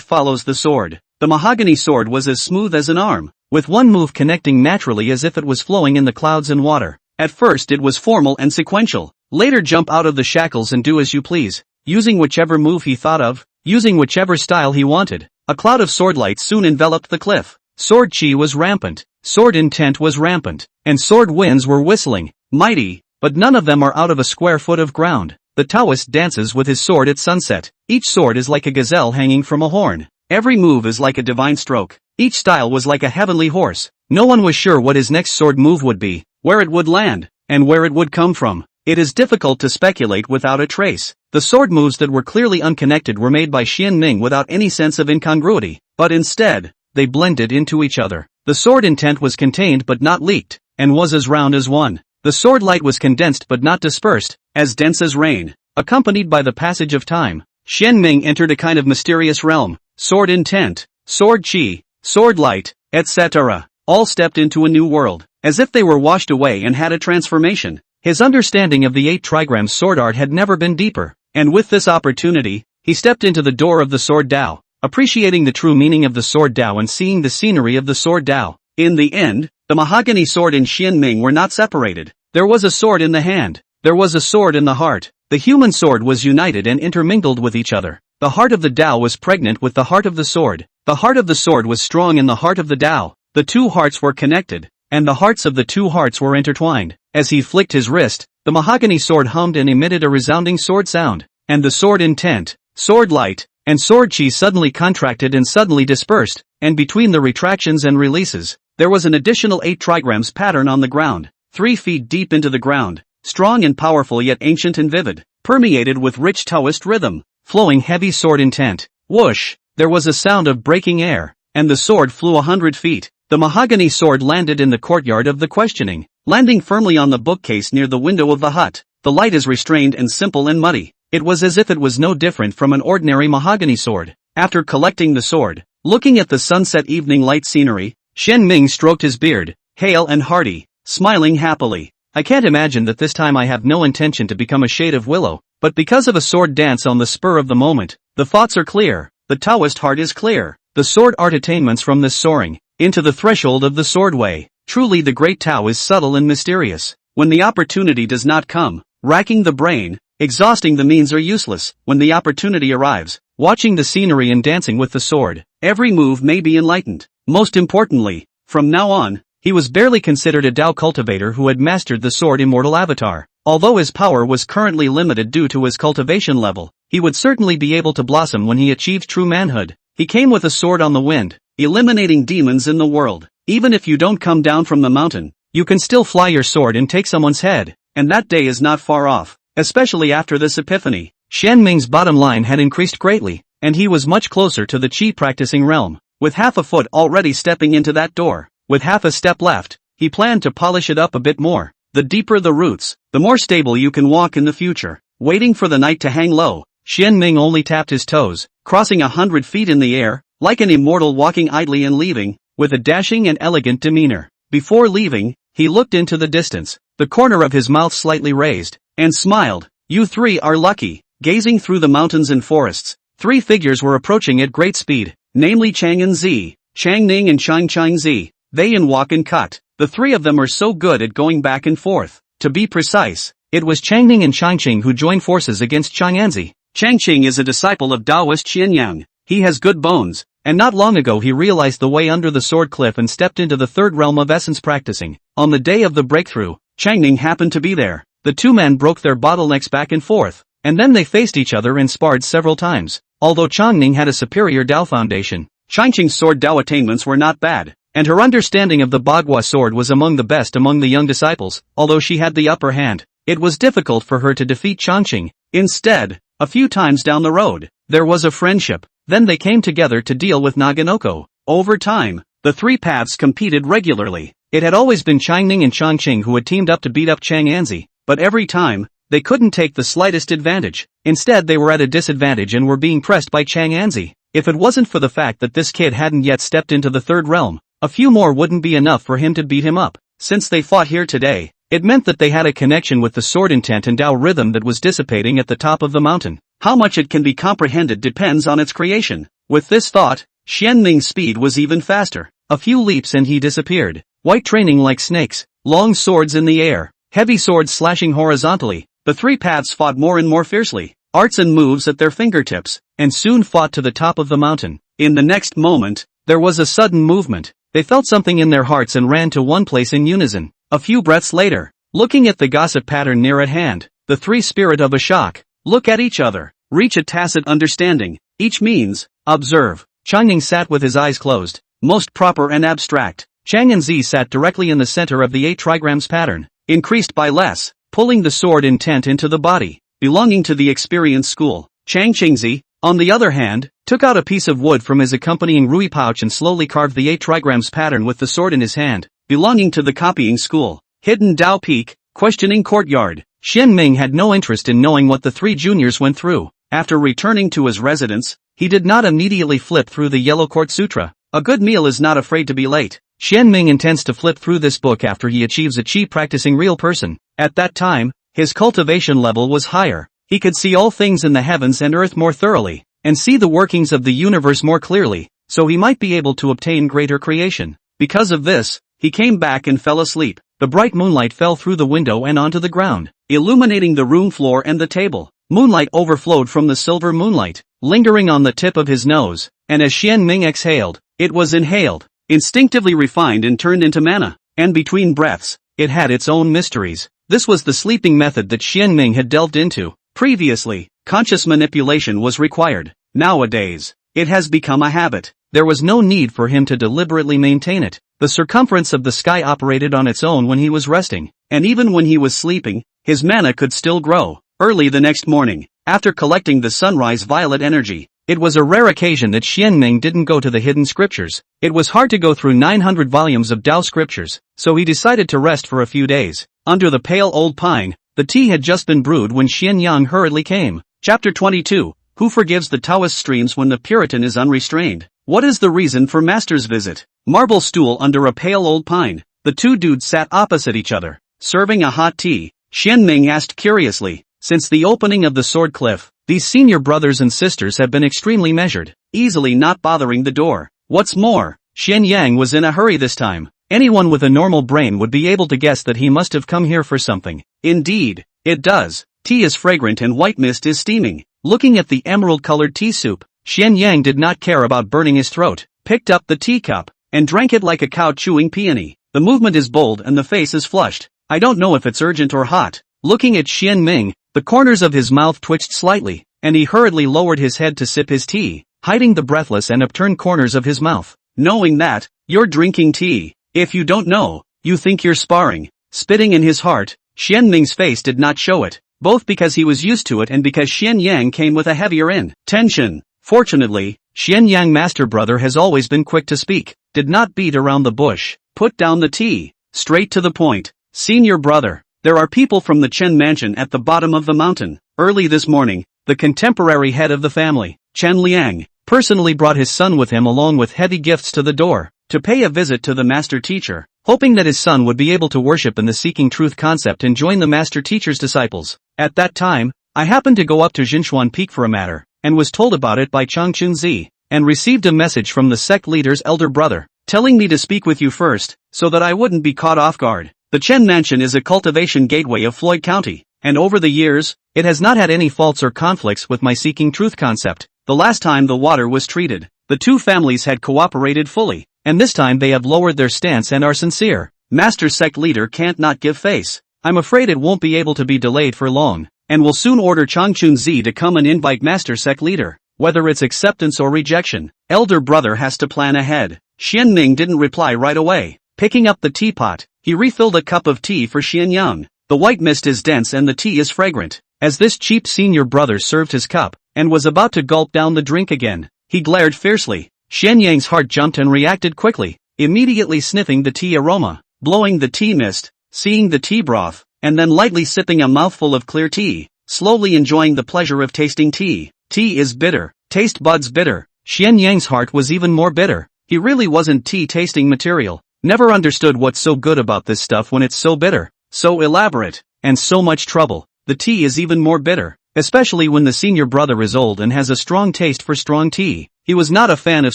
follows the sword. The mahogany sword was as smooth as an arm, with one move connecting naturally as if it was flowing in the clouds and water. At first it was formal and sequential, later jump out of the shackles and do as you please, using whichever move he thought of, using whichever style he wanted. A cloud of swordlight soon enveloped the cliff. Sword chi was rampant, sword intent was rampant, and sword winds were whistling, mighty, but none of them are out of a square foot of ground. The Taoist dances with his sword at sunset. Each sword is like a gazelle hanging from a horn. Every move is like a divine stroke. Each style was like a heavenly horse. No one was sure what his next sword move would be, where it would land, and where it would come from. It is difficult to speculate without a trace. The sword moves that were clearly unconnected were made by Xian Ming without any sense of incongruity, but instead, they blended into each other. The sword intent was contained but not leaked, and was as round as one. The sword light was condensed but not dispersed, as dense as rain. Accompanied by the passage of time, Xian Ming entered a kind of mysterious realm. Sword intent, sword qi, sword light, etc. all stepped into a new world, as if they were washed away and had a transformation. His understanding of the 8 trigrams sword art had never been deeper, and with this opportunity, he stepped into the door of the sword Dao, appreciating the true meaning of the sword Dao and seeing the scenery of the sword Dao. In the end, the mahogany sword and Xian Ming were not separated. There was a sword in the hand. There was a sword in the heart. The human sword was united and intermingled with each other. The heart of the Dao was pregnant with the heart of the sword. The heart of the sword was strong in the heart of the Dao. The two hearts were connected, and the hearts of the two hearts were intertwined. As he flicked his wrist, the mahogany sword hummed and emitted a resounding sword sound, and the sword intent, sword light, and sword qi suddenly contracted and suddenly dispersed, and between the retractions and releases, there was an additional 8 trigrams pattern on the ground, 3 feet deep into the ground, strong and powerful yet ancient and vivid, permeated with rich Taoist rhythm, flowing heavy sword intent. Whoosh! There was a sound of breaking air, and the sword flew 100 feet. The mahogany sword landed in the courtyard of the questioning, landing firmly on the bookcase near the window of the hut. The light is restrained and simple and muddy. It was as if it was no different from an ordinary mahogany sword. After collecting the sword, looking at the sunset evening light scenery, Xian Ming stroked his beard, hale and hearty, smiling happily. I can't imagine that this time I have no intention to become a shade of willow, but because of a sword dance on the spur of the moment, the thoughts are clear, the Taoist heart is clear, the sword art attainments from this soaring into the threshold of the sword way. Truly the great Tao is subtle and mysterious. When the opportunity does not come, racking the brain, exhausting the means are useless. When the opportunity arrives, watching the scenery and dancing with the sword, every move may be enlightened. Most importantly, from now on, he was barely considered a Tao cultivator who had mastered the sword immortal avatar. Although his power was currently limited due to his cultivation level, he would certainly be able to blossom when he achieved true manhood. He came with a sword on the wind, eliminating demons in the world. Even if you don't come down from the mountain, you can still fly your sword and take someone's head, and that day is not far off, especially after this epiphany. Xian Ming's bottom line had increased greatly, and he was much closer to the qi practicing realm, with half a foot already stepping into that door. With half a step left, he planned to polish it up a bit more. The deeper the roots, the more stable you can walk in the future. Waiting for the night to hang low, Xian Ming only tapped his toes, crossing 100 feet in the air, like an immortal walking idly and leaving, with a dashing and elegant demeanor. Before leaving, he looked into the distance, the corner of his mouth slightly raised, and smiled. You 3 are lucky. Gazing through the mountains and forests, 3 figures were approaching at great speed, namely Chang and Zi, Chang Ning and Chang Zi. They in walk and cut. The 3 of them are so good at going back and forth. To be precise, it was Chang Ning and Chang Qing who joined forces against Chang Anzi. Chang Qing is a disciple of Taoist Qianyang. He has good bones, and not long ago he realized the way under the sword cliff and stepped into the third realm of essence practicing. On the day of the breakthrough, Chang Ning happened to be there. The 2 men broke their bottlenecks back and forth, and then they faced each other and sparred several times. Although Chang Ning had a superior Dao foundation, Chang Qing's sword Dao attainments were not bad, and her understanding of the Bagua sword was among the best among the young disciples. Although she had the upper hand, it was difficult for her to defeat Chang Qing. Instead, a few times down the road, there was a friendship. Then they came together to deal with Naganoko. Over time, the 3 paths competed regularly. It had always been Chang Ning and Chang Qing who had teamed up to beat up Chang Anzi, but every time, they couldn't take the slightest advantage. Instead they were at a disadvantage and were being pressed by Chang Anzi. If it wasn't for the fact that this kid hadn't yet stepped into the third realm, a few more wouldn't be enough for him to beat him up. Since they fought here today, it meant that they had a connection with the sword intent and Dao rhythm that was dissipating at the top of the mountain. How much it can be comprehended depends on its creation. With this thought, Xian Ming's speed was even faster. A few leaps and he disappeared. White training like snakes, long swords in the air, heavy swords slashing horizontally. The 3 paths fought more and more fiercely, arts and moves at their fingertips, and soon fought to the top of the mountain. In the next moment, there was a sudden movement. They felt something in their hearts and ran to one place in unison. A few breaths later, looking at the gossip pattern near at hand, the 3 spirit of a shock, look at each other, reach a tacit understanding. Each means, observe. Changning sat with his eyes closed, most proper and abstract. Chang and Zi sat directly in the center of the 8 trigrams pattern, increased by less, pulling the sword intent into the body, belonging to the experienced school. Chang Qingzi, on the other hand, took out a piece of wood from his accompanying rui pouch and slowly carved the 8 trigrams pattern with the sword in his hand, belonging to the copying school. Hidden Dao Peak, questioning courtyard. Xian Ming had no interest in knowing what the 3 juniors went through. After returning to his residence, he did not immediately flip through the Yellow Court Sutra. A good meal is not afraid to be late. Xian Ming intends to flip through this book after he achieves a chi practicing real person. At that time, his cultivation level was higher. He could see all things in the heavens and earth more thoroughly, and see the workings of the universe more clearly, so he might be able to obtain greater creation. Because of this, he came back and fell asleep. The bright moonlight fell through the window and onto the ground, illuminating the room floor and the table. Moonlight overflowed from the silver moonlight, lingering on the tip of his nose, and as Xian Ming exhaled, it was inhaled, instinctively refined and turned into mana, and between breaths, it had its own mysteries. This was the sleeping method that Xian Ming had delved into. Previously, conscious manipulation was required. Nowadays, it has become a habit. There was no need for him to deliberately maintain it. The circumference of the sky operated on its own when he was resting, and even when he was sleeping, his mana could still grow. Early the next morning, after collecting the sunrise violet energy, it was a rare occasion that Xian Ming didn't go to the hidden scriptures. It was hard to go through 900 volumes of Tao scriptures, so he decided to rest for a few days. Under the pale old pine, the tea had just been brewed when Xian Yang hurriedly came. Chapter 22. Who forgives the Taoist streams when the Puritan is unrestrained? What is the reason for Master's visit? Marble stool under a pale old pine. The 2 dudes sat opposite each other, serving a hot tea. Xian Ming asked curiously, since the opening of the sword cliff, these senior brothers and sisters have been extremely measured, easily not bothering the door. What's more, Xian Yang was in a hurry this time. Anyone with a normal brain would be able to guess that he must have come here for something. Indeed, it does. Tea is fragrant and white mist is steaming. Looking at the emerald-colored tea soup, Xian Yang did not care about burning his throat, picked up the teacup, and drank it like a cow chewing peony. The movement is bold and the face is flushed. I don't know if it's urgent or hot. Looking at Xian Ming, the corners of his mouth twitched slightly, and he hurriedly lowered his head to sip his tea, hiding the breathless and upturned corners of his mouth. Knowing that, you're drinking tea. If you don't know, you think you're sparring. Spitting in his heart, Xian Ming's face did not show it, both because he was used to it and because Xian Yang came with a heavier tension. Fortunately, Xian Yang master brother has always been quick to speak, did not beat around the bush, put down the tea, straight to the point. Senior brother, there are people from the Chen mansion at the bottom of the mountain. Early this morning, the contemporary head of the family, Chen Liang, personally brought his son with him along with heavy gifts to the door, to pay a visit to the master teacher, hoping that his son would be able to worship in the seeking truth concept and join the master teacher's disciples. At that time, I happened to go up to Jinshuan Peak for a matter, and was told about it by Chang Chunzi, and received a message from the sect leader's elder brother, telling me to speak with you first, so that I wouldn't be caught off guard. The Chen Mansion is a cultivation gateway of Floyd County, and over the years, it has not had any faults or conflicts with my seeking truth concept. The last time the water was treated, the 2 families had cooperated fully, and this time they have lowered their stance and are sincere. Master sect leader can't not give face. I'm afraid it won't be able to be delayed for long, and will soon order Chang Chunzi to come and invite master sect leader. Whether it's acceptance or rejection, elder brother has to plan ahead. Xian Ming didn't reply right away. Picking up the teapot, he refilled a cup of tea for Xian Yang. The white mist is dense and the tea is fragrant. As this cheap senior brother served his cup, and was about to gulp down the drink again, he glared fiercely. Xian Yang's heart jumped and reacted quickly, immediately sniffing the tea aroma, blowing the tea mist, seeing the tea broth, and then lightly sipping a mouthful of clear tea, slowly enjoying the pleasure of tasting tea. Tea is bitter, taste buds bitter. Xian Yang's heart was even more bitter. He really wasn't tea-tasting material. Never understood what's so good about this stuff when it's so bitter, so elaborate, and so much trouble. The tea is even more bitter, especially when the senior brother is old and has a strong taste for strong tea. He was not a fan of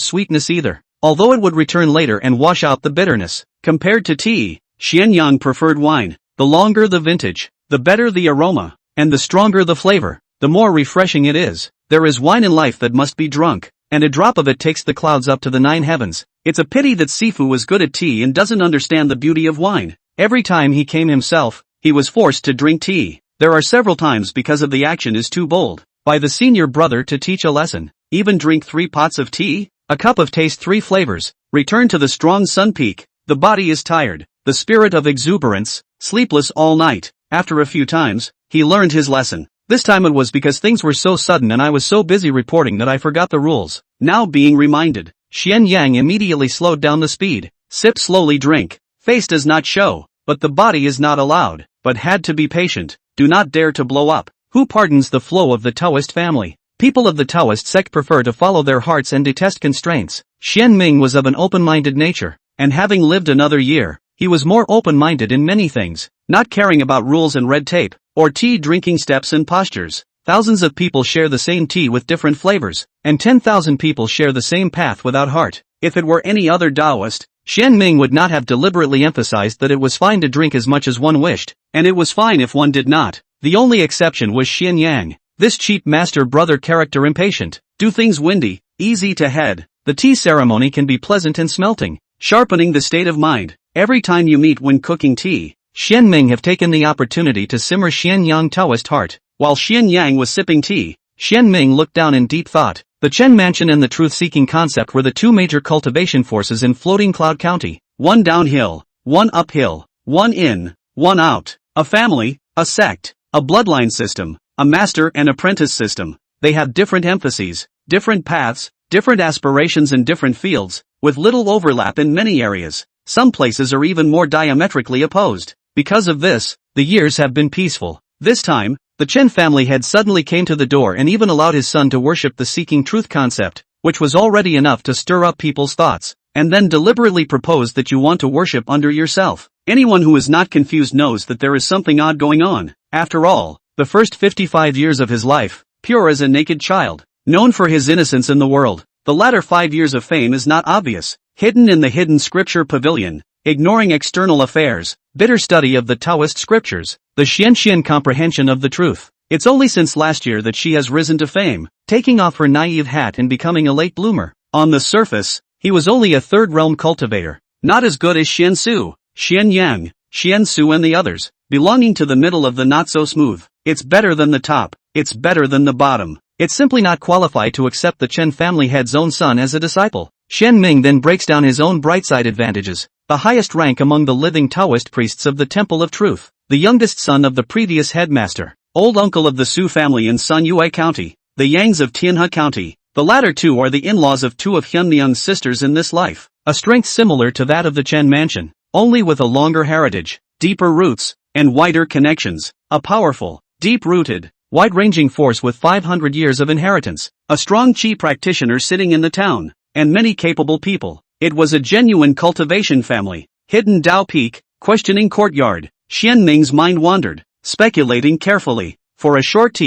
sweetness either, although it would return later and wash out the bitterness. Compared to tea, Xian Yang preferred wine. The longer the vintage, the better the aroma, and the stronger the flavor, the more refreshing it is. There is wine in life that must be drunk, and a drop of it takes the clouds up to the 9 heavens. It's a pity that Sifu is good at tea and doesn't understand the beauty of wine. Every time he came himself, he was forced to drink tea. There are several times because of the action is too bold, by the senior brother to teach a lesson. Even drink 3 pots of tea? A cup of taste 3 flavors. Return to the strong sun peak. The body is tired. The spirit of exuberance, sleepless all night. After a few times, he learned his lesson. This time it was because things were so sudden and I was so busy reporting that I forgot the rules. Now being reminded, Xian Yang immediately slowed down the speed. Sip slowly, drink. Face does not show, but the body is not allowed, but had to be patient. Do not dare to blow up. Who pardons the flow of the Taoist family? People of the Taoist sect prefer to follow their hearts and detest constraints. Xian Ming was of an open-minded nature, and having lived another year, he was more open-minded in many things, not caring about rules and red tape, or tea drinking steps and postures. Thousands of people share the same tea with different flavors, and 10,000 people share the same path without heart. If it were any other Taoist, Xian Ming would not have deliberately emphasized that it was fine to drink as much as one wished, and it was fine if one did not. The only exception was Xian Yang, this cheap master brother character, impatient, do things windy, easy to head. The tea ceremony can be pleasant and smelting, sharpening the state of mind. Every time you meet when cooking tea, Xian Ming have taken the opportunity to simmer Xian Yang Taoist heart. While Xian Yang was sipping tea, Xian Ming looked down in deep thought. The Chen Mansion and the truth-seeking concept were the two major cultivation forces in Floating Cloud County. One downhill, one uphill, one in, one out. A family, a sect, a bloodline system, a master and apprentice system. They have different emphases, different paths, different aspirations in different fields, with little overlap in many areas. Some places are even more diametrically opposed. Because of this, the years have been peaceful. This time, the Chen family head suddenly came to the door and even allowed his son to worship the seeking truth concept, which was already enough to stir up people's thoughts, and then deliberately proposed that you want to worship under yourself. Anyone who is not confused knows that there is something odd going on. After all, the first 55 years of his life, pure as a naked child, known for his innocence in the world, the latter 5 years of fame is not obvious, hidden in the hidden scripture pavilion, ignoring external affairs, bitter study of the Taoist scriptures, the Xian comprehension of the truth. It's only since last year that she has risen to fame, taking off her naive hat and becoming a late bloomer. On the surface, he was only a third realm cultivator, not as good as Xian Su, Xian Yang, Xian Su and the others, belonging to the middle of the not so smooth. It's better than the top, it's better than the bottom. It's simply not qualified to accept the Chen family head's own son as a disciple. Xian Ming then breaks down his own bright side advantages, the highest rank among the living Taoist priests of the Temple of Truth, the youngest son of the previous headmaster, old uncle of the Su family in Sanyue County, the Yangs of Tianhe County. The latter two are the in-laws of two of Hyunmyeong's sisters in this life, a strength similar to that of the Chen Mansion, only with a longer heritage, deeper roots, and wider connections, a powerful, deep-rooted, wide-ranging force with 500 years of inheritance, a strong Qi practitioner sitting in the town, and many capable people. It was a genuine cultivation family. Hidden Dao Peak, questioning courtyard. Xian Ming's mind wandered, speculating carefully. For a short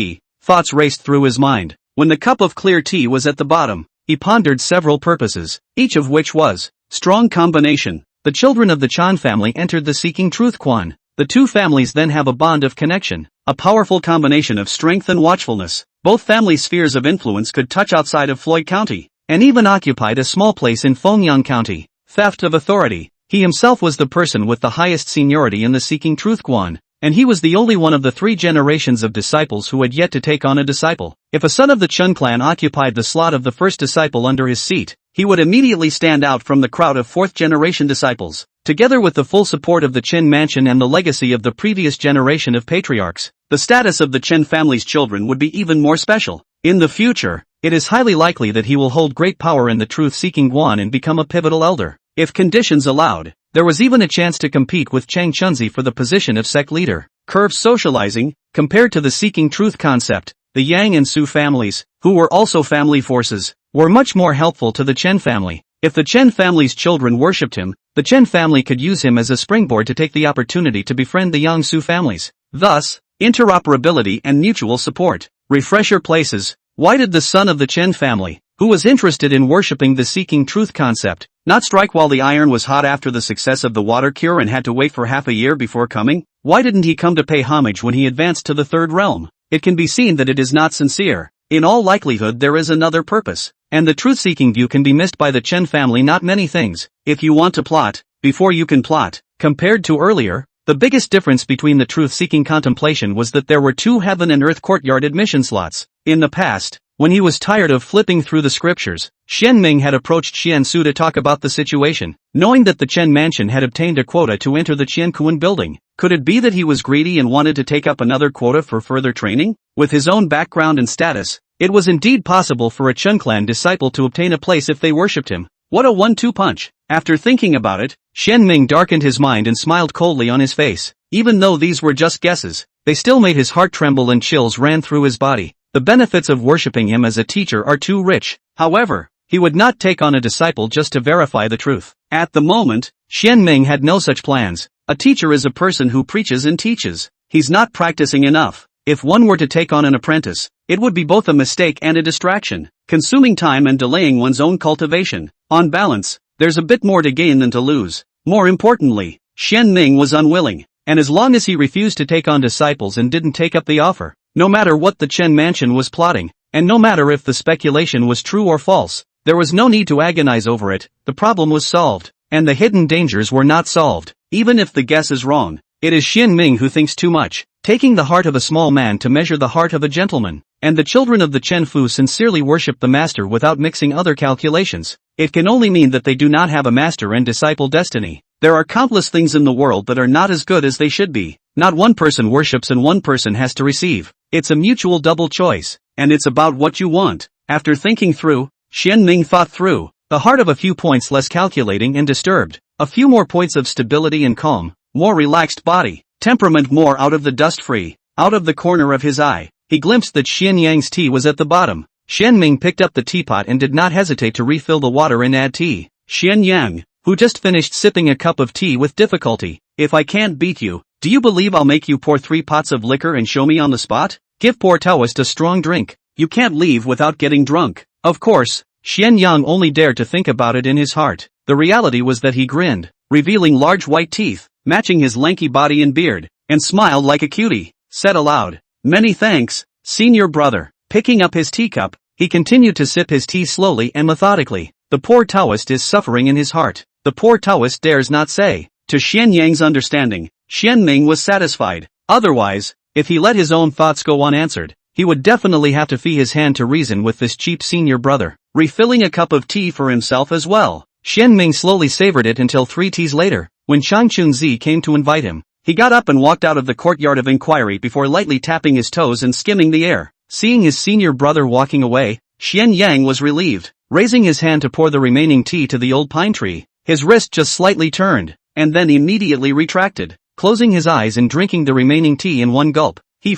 thoughts raced through his mind. When the cup of clear tea was at the bottom, he pondered several purposes, each of which was strong combination. The children of the Chan family entered the Seeking Truth Quan. The two families then have a bond of connection, a powerful combination of strength and watchfulness. Both family spheres of influence could touch outside of Floyd County, and even occupied a small place in Fengyang County. Theft of authority. He himself was the person with the highest seniority in the Seeking Truth Quan, and he was the only one of the 3 generations of disciples who had yet to take on a disciple. If a son of the Chun clan occupied the slot of the first disciple under his seat, he would immediately stand out from the crowd of 4th-generation disciples. Together with the full support of the Chen Mansion and the legacy of the previous generation of patriarchs, the status of the Chen family's children would be even more special. In the future, it is highly likely that he will hold great power in the truth-seeking Guan and become a pivotal elder. If conditions allowed, there was even a chance to compete with Chang Chunzi for the position of sect leader. Curved socializing, compared to the Seeking Truth concept, the Yang and Su families, who were also family forces, were much more helpful to the Chen family. If the Chen family's children worshipped him, the Chen family could use him as a springboard to take the opportunity to befriend the Yang Su families. Thus, interoperability and mutual support. Refresher places. Why did the son of the Chen family, who was interested in worshipping the Seeking Truth concept, not strike while the iron was hot after the success of the water cure and had to wait for half a year before coming? Why didn't he come to pay homage when he advanced to the third realm? It can be seen that it is not sincere. In all likelihood there is another purpose, and the truth-seeking view can be missed by the Chen family. Not many things, if you want to plot, before you can plot. Compared to earlier, the biggest difference between the truth-seeking contemplation was that there were 2 heaven and earth courtyard admission slots. In the past, when he was tired of flipping through the scriptures, Xian Ming had approached Xian Su to talk about the situation, knowing that the Chen mansion had obtained a quota to enter the Qiankuan building. Could it be that he was greedy and wanted to take up another quota for further training? With his own background and status, it was indeed possible for a Chen clan disciple to obtain a place if they worshipped him. What a 1-2 punch! After thinking about it, Xian Ming darkened his mind and smiled coldly on his face. Even though these were just guesses, they still made his heart tremble and chills ran through his body. The benefits of worshipping him as a teacher are too rich. However, he would not take on a disciple just to verify the truth. At the moment, Xian Ming had no such plans. A teacher is a person who preaches and teaches. He's not practicing enough. If one were to take on an apprentice, it would be both a mistake and a distraction, consuming time and delaying one's own cultivation. On balance, there's a bit more to gain than to lose. More importantly, Xian Ming was unwilling, and as long as he refused to take on disciples and didn't take up the offer, no matter what the Chen mansion was plotting, and no matter if the speculation was true or false, there was no need to agonize over it. The problem was solved, and the hidden dangers were not solved. Even if the guess is wrong, it is Xian Ming who thinks too much, taking the heart of a small man to measure the heart of a gentleman. And the children of the Chen Fu sincerely worship the master without mixing other calculations. It can only mean that they do not have a master and disciple destiny. There are countless things in the world that are not as good as they should be. Not one person worships and one person has to receive. It's a mutual double choice, and it's about what you want. After thinking through, Xian Ming thought through the heart of a few points less calculating and disturbed, a few more points of stability and calm, more relaxed body, temperament more out of the dust free. Out of the corner of his eye, he glimpsed that Xian Yang's tea was at the bottom. Xian Ming picked up the teapot and did not hesitate to refill the water and add tea. Xian Yang, who just finished sipping a cup of tea with difficulty. If I can't beat you, do you believe I'll make you pour 3 pots of liquor and show me on the spot? Give poor Taoist a strong drink. You can't leave without getting drunk. Of course, Xian Yang only dared to think about it in his heart. The reality was that he grinned, revealing large white teeth, matching his lanky body and beard, and smiled like a cutie. Said aloud, "Many thanks, senior brother." Picking up his teacup, he continued to sip his tea slowly and methodically. The poor Taoist is suffering in his heart. The poor Taoist dares not say. To Xian Yang's understanding, Xian Ming was satisfied. Otherwise, if he let his own thoughts go unanswered, he would definitely have to fee his hand to reason with this cheap senior brother. Refilling a cup of tea for himself as well, Xian Ming slowly savored it until 3 teas later, when Chang Chunzi came to invite him. He got up and walked out of the courtyard of inquiry before lightly tapping his toes and skimming the air. Seeing his senior brother walking away, Xian Yang was relieved. Raising his hand to pour the remaining tea to the old pine tree, his wrist just slightly turned, and then immediately retracted. Closing his eyes and drinking the remaining tea in one gulp, he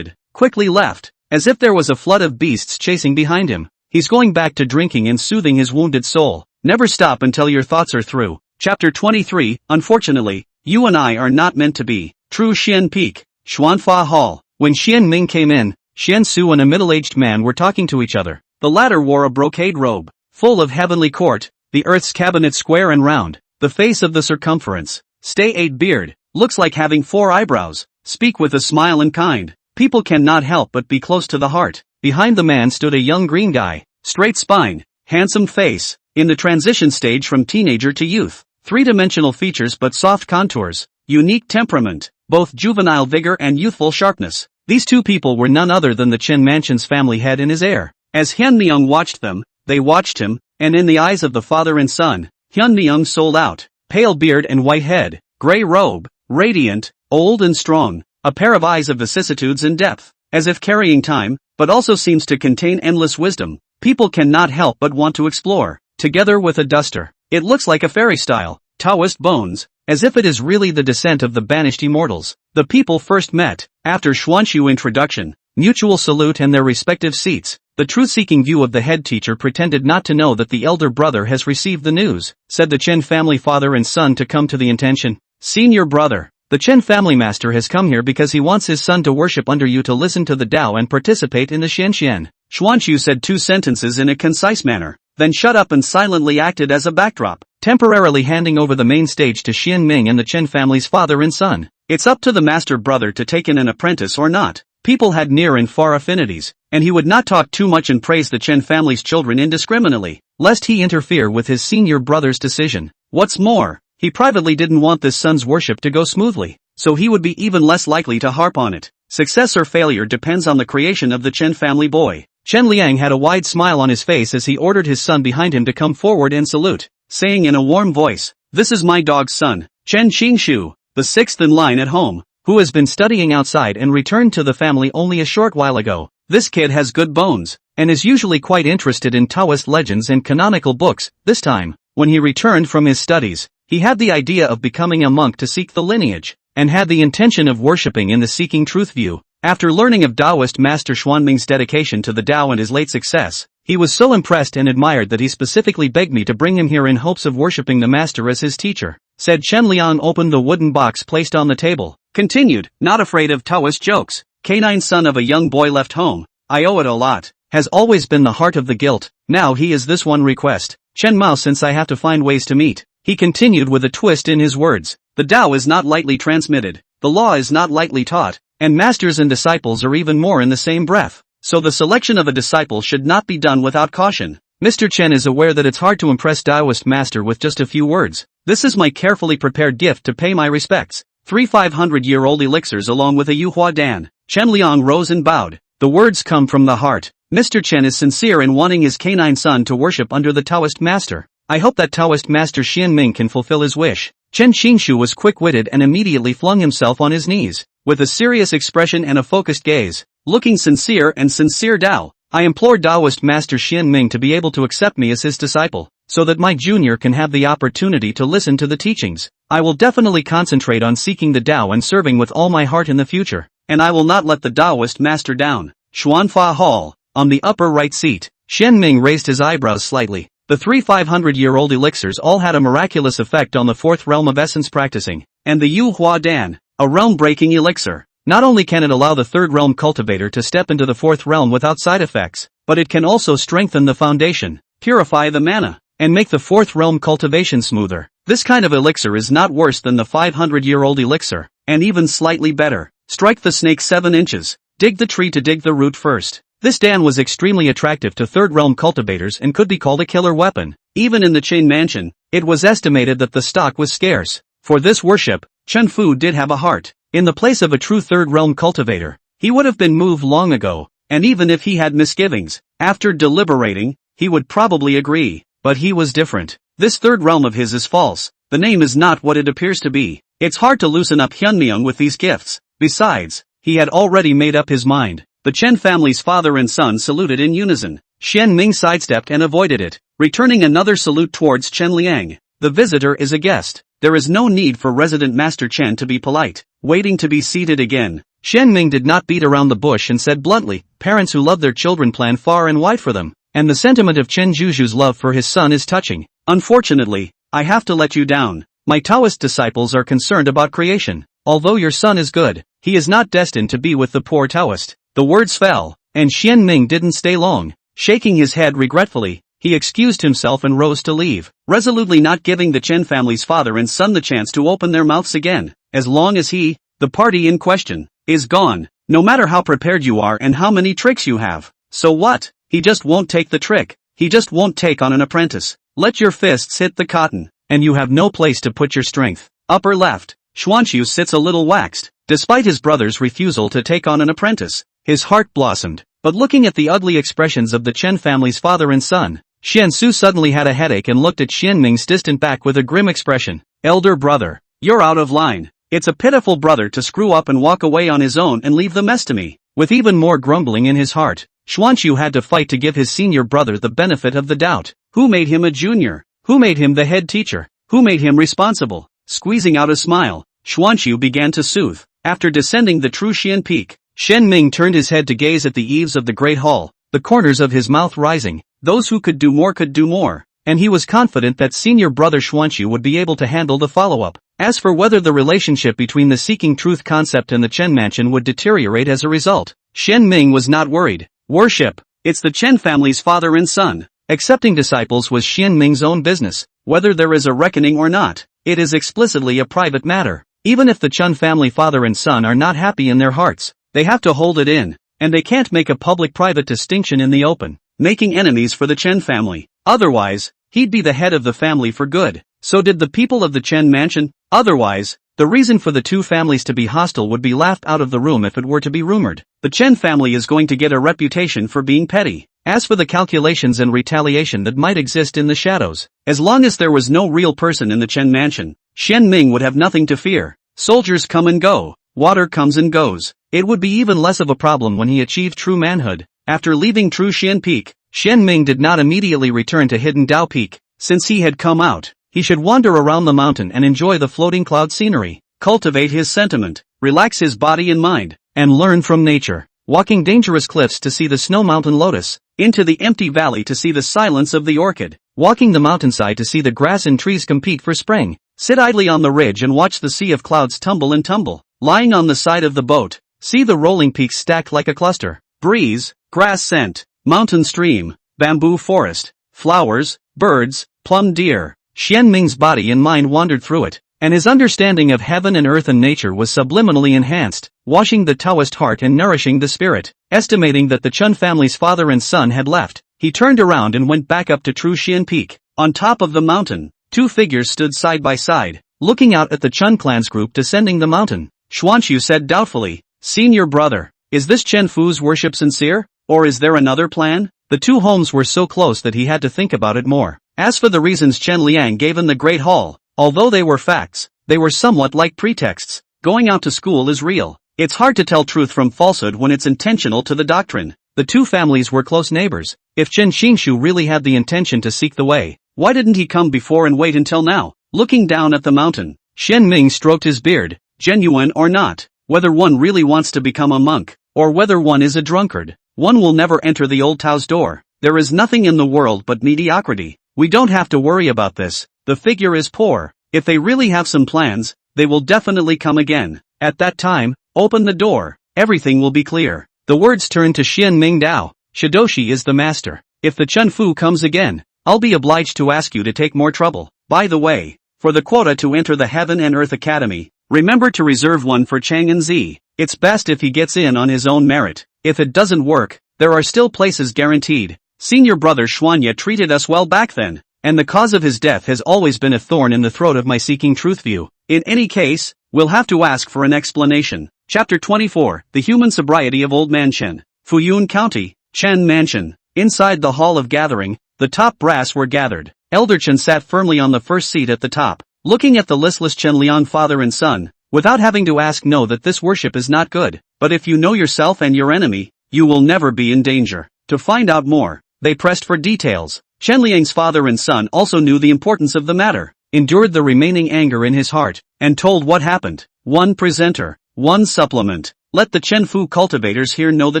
quickly left, as if there was a flood of beasts chasing behind him. He's going back to drinking and soothing his wounded soul. Never stop until your thoughts are through. Chapter 23, Unfortunately, you and I are not meant to be. True Xian Peak, Xuanfa Hall. When Xian Ming came in, Xian Su and a middle-aged man were talking to each other. The latter wore a brocade robe, full of heavenly court, the earth's cabinet square and round, the face of the circumference. Stay 8 beard, looks like having 4 eyebrows, speak with a smile and kind. People cannot help but be close to the heart. Behind the man stood a young green guy, straight spine, handsome face, in the transition stage from teenager to youth. 3-dimensional features but soft contours, unique temperament, both juvenile vigor and youthful sharpness. These 2 people were none other than the Chen mansion's family head and his heir. As Hyun Myung watched them, they watched him, and in the eyes of the father and son, Hyun Myung sold out. Pale beard and white head, gray robe, radiant, old and strong, a pair of eyes of vicissitudes and depth, as if carrying time, but also seems to contain endless wisdom. People cannot help but want to explore. Together with a duster, it looks like a fairy-style, Taoist bones, as if it is really the descent of the banished immortals. The people first met, after Xuanxu introduction, mutual salute and their respective seats. The truth-seeking view of the head teacher pretended not to know that the elder brother has received the news, said the Chen family father and son to come to the intention. Senior brother, the Chen family master has come here because he wants his son to worship under you to listen to the Tao and participate in the Xianxian. Xuanxu said 2 sentences in a concise manner, then shut up and silently acted as a backdrop, temporarily handing over the main stage to Xian Ming and the Chen family's father and son. It's up to the master brother to take in an apprentice or not. People had near and far affinities, and he would not talk too much and praise the Chen family's children indiscriminately, lest he interfere with his senior brother's decision. What's more, he privately didn't want this son's worship to go smoothly, so he would be even less likely to harp on it. Success or failure depends on the creation of the Chen family boy. Chen Liang had a wide smile on his face as he ordered his son behind him to come forward and salute, saying in a warm voice, "This is my dog's son, Chen Qingshu, the sixth in line at home, who has been studying outside and returned to the family only a short while ago. This kid has good bones, and is usually quite interested in Taoist legends and canonical books. This time, when he returned from his studies, he had the idea of becoming a monk to seek the lineage, and had the intention of worshipping in the Seeking Truth view. After learning of Taoist Master Xuanming's dedication to the Tao and his late success, he was so impressed and admired that he specifically begged me to bring him here in hopes of worshipping the master as his teacher," said Chen Liang. Opened the wooden box placed on the table. Continued, "Not afraid of Taoist jokes. Canine son of a young boy left home. I owe it a lot. Has always been the heart of the guilt. Now he is this one request. Chen Mao, since I have to find ways to meet." He continued with a twist in his words. "The Tao is not lightly transmitted. The law is not lightly taught. And masters and disciples are even more in the same breath. So the selection of a disciple should not be done without caution. Mr. Chen is aware that it's hard to impress Taoist master with just a few words. This is my carefully prepared gift to pay my respects. 3 500-year-old elixirs along with a Yuhua Dan." Chen Liang rose and bowed. "The words come from the heart. Mr. Chen is sincere in wanting his canine son to worship under the Taoist master. I hope that Taoist master Xianming can fulfill his wish." Chen Qingshu was quick-witted and immediately flung himself on his knees. With a serious expression and a focused gaze, looking sincere and sincere, "Tao, I implore Taoist Master Xianming to be able to accept me as his disciple, so that my junior can have the opportunity to listen to the teachings. I will definitely concentrate on seeking the Tao and serving with all my heart in the future, and I will not let the Taoist master down." Xuanfa Hall, on the upper right seat, Xianming raised his eyebrows slightly. The 3 500-year-old elixirs all had a miraculous effect on the fourth realm of essence practicing, and the Yu Hua Dan, a realm-breaking elixir. Not only can it allow the third realm cultivator to step into the fourth realm without side effects, but it can also strengthen the foundation, purify the mana, and make the fourth realm cultivation smoother. This kind of elixir is not worse than the 500-year-old elixir, and even slightly better. Strike the snake 7 inches, dig the tree to dig the root first. This Dan was extremely attractive to third realm cultivators and could be called a killer weapon. Even in the Chain Mansion, it was estimated that the stock was scarce. For this worship, Chen Fu did have a heart. In the place of a true third realm cultivator, he would have been moved long ago, and even if he had misgivings, after deliberating, he would probably agree. But he was different. This third realm of his is false. The name is not what it appears to be. It's hard to loosen up Hyunmyeong with these gifts. Besides, he had already made up his mind. The Chen family's father and son saluted in unison. Xianming sidestepped and avoided it, returning another salute towards Chen Liang. The visitor is a guest. There is no need for resident Master Chen to be polite, waiting to be seated again. Xianming did not beat around the bush and said bluntly, "Parents who love their children plan far and wide for them, and the sentiment of Chen Zhuzhu's love for his son is touching. Unfortunately, I have to let you down. My Taoist disciples are concerned about creation. Although your son is good, he is not destined to be with the poor Taoist." The words fell, and Xianming didn't stay long. Shaking his head regretfully, he excused himself and rose to leave, resolutely not giving the Chen family's father and son the chance to open their mouths again. As long as he, the party in question, is gone, no matter how prepared you are and how many tricks you have. So what? He just won't take the trick. He just won't take on an apprentice. Let your fists hit the cotton, and you have no place to put your strength. Upper left, Xuanqiu sits a little waxed. Despite his brother's refusal to take on an apprentice, his heart blossomed. But looking at the ugly expressions of the Chen family's father and son, Xiansu suddenly had a headache and looked at Xianming's distant back with a grim expression. "Elder brother, you're out of line. It's a pitiful brother to screw up and walk away on his own and leave the mess to me." With even more grumbling in his heart, Xuanqiu had to fight to give his senior brother the benefit of the doubt. Who made him a junior? Who made him the head teacher? Who made him responsible? Squeezing out a smile, Xuanqiu began to soothe. After descending the Truxian peak, Xianming turned his head to gaze at the eaves of the great hall, the corners of his mouth rising. Those who could do more, and he was confident that senior brother Xuanqiu would be able to handle the follow-up. As for whether the relationship between the Seeking Truth concept and the Chen Mansion would deteriorate as a result, Xianming was not worried. Worship, it's the Chen family's father and son. Accepting disciples was Xianming's own business. Whether there is a reckoning or not, it is explicitly a private matter. Even if the Chen family father and son are not happy in their hearts, they have to hold it in, and they can't make a public-private distinction in the open, making enemies for the Chen family. Otherwise, he'd be the head of the family for good. So did the people of the Chen Mansion? Otherwise, the reason for the two families to be hostile would be laughed out of the room if it were to be rumored. The Chen family is going to get a reputation for being petty. As for the calculations and retaliation that might exist in the shadows, as long as there was no real person in the Chen mansion, Xian Ming would have nothing to fear. Soldiers come and go, water comes and goes. It would be even less of a problem when he achieved true manhood. After leaving True Xian Peak, Xian Ming did not immediately return to Hidden Dao Peak. Since he had come out, he should wander around the mountain and enjoy the floating cloud scenery, cultivate his sentiment, relax his body and mind, and learn from nature. Walking dangerous cliffs to see the snow mountain lotus, into the empty valley to see the silence of the orchid, walking the mountainside to see the grass and trees compete for spring, sit idly on the ridge and watch the sea of clouds tumble and tumble, lying on the side of the boat, see the rolling peaks stacked like a cluster, breeze, grass scent, mountain stream, bamboo forest, flowers, birds, plum deer. Xian Ming's body and mind wandered through it, and his understanding of heaven and earth and nature was subliminally enhanced, washing the Taoist heart and nourishing the spirit. Estimating that the Chun family's father and son had left, he turned around and went back up to True Xian Peak. On top of the mountain, two figures stood side by side, looking out at the Chun clan's group descending the mountain. Xuanqiu said doubtfully, "Senior brother, is this Chen Fu's worship sincere, or is there another plan?" The two homes were so close that he had to think about it more. As for the reasons Chen Liang gave in the Great Hall, although they were facts, they were somewhat like pretexts. Going out to school is real. It's hard to tell truth from falsehood when it's intentional to the doctrine. The two families were close neighbors. If Chen Xingshu really had the intention to seek the way, why didn't he come before and wait until now? Looking down at the mountain, Xian Ming stroked his beard. Genuine or not, whether one really wants to become a monk, or whether one is a drunkard, one will never enter the old Tao's door. There is nothing in the world but mediocrity. We don't have to worry about this. The figure is poor. If they really have some plans, they will definitely come again. At that time, open the door. Everything will be clear. The words turned to Xian Ming Dao. Shidoshi is the master. If the Chun Fu comes again, I'll be obliged to ask you to take more trouble. By the way, for the quota to enter the Heaven and Earth Academy, remember to reserve one for Chang and Z. It's best if he gets in on his own merit. If it doesn't work, there are still places guaranteed. Senior brother Xuanya treated us well back then, and the cause of his death has always been a thorn in the throat of my seeking truth view. In any case, we'll have to ask for an explanation. Chapter 24, The Human Sobriety of Old Man Chen. Fuyun County, Chen Mansion. Inside the hall of gathering, the top brass were gathered. Elder Chen sat firmly on the first seat at the top, looking at the listless Chen Liang father and son, without having to ask no that this worship is not good. But if you know yourself and your enemy, you will never be in danger. To find out more, they pressed for details. Chen Liang's father and son also knew the importance of the matter, endured the remaining anger in his heart, and told what happened. One presenter, one supplement. Let the Chen Fu cultivators here know the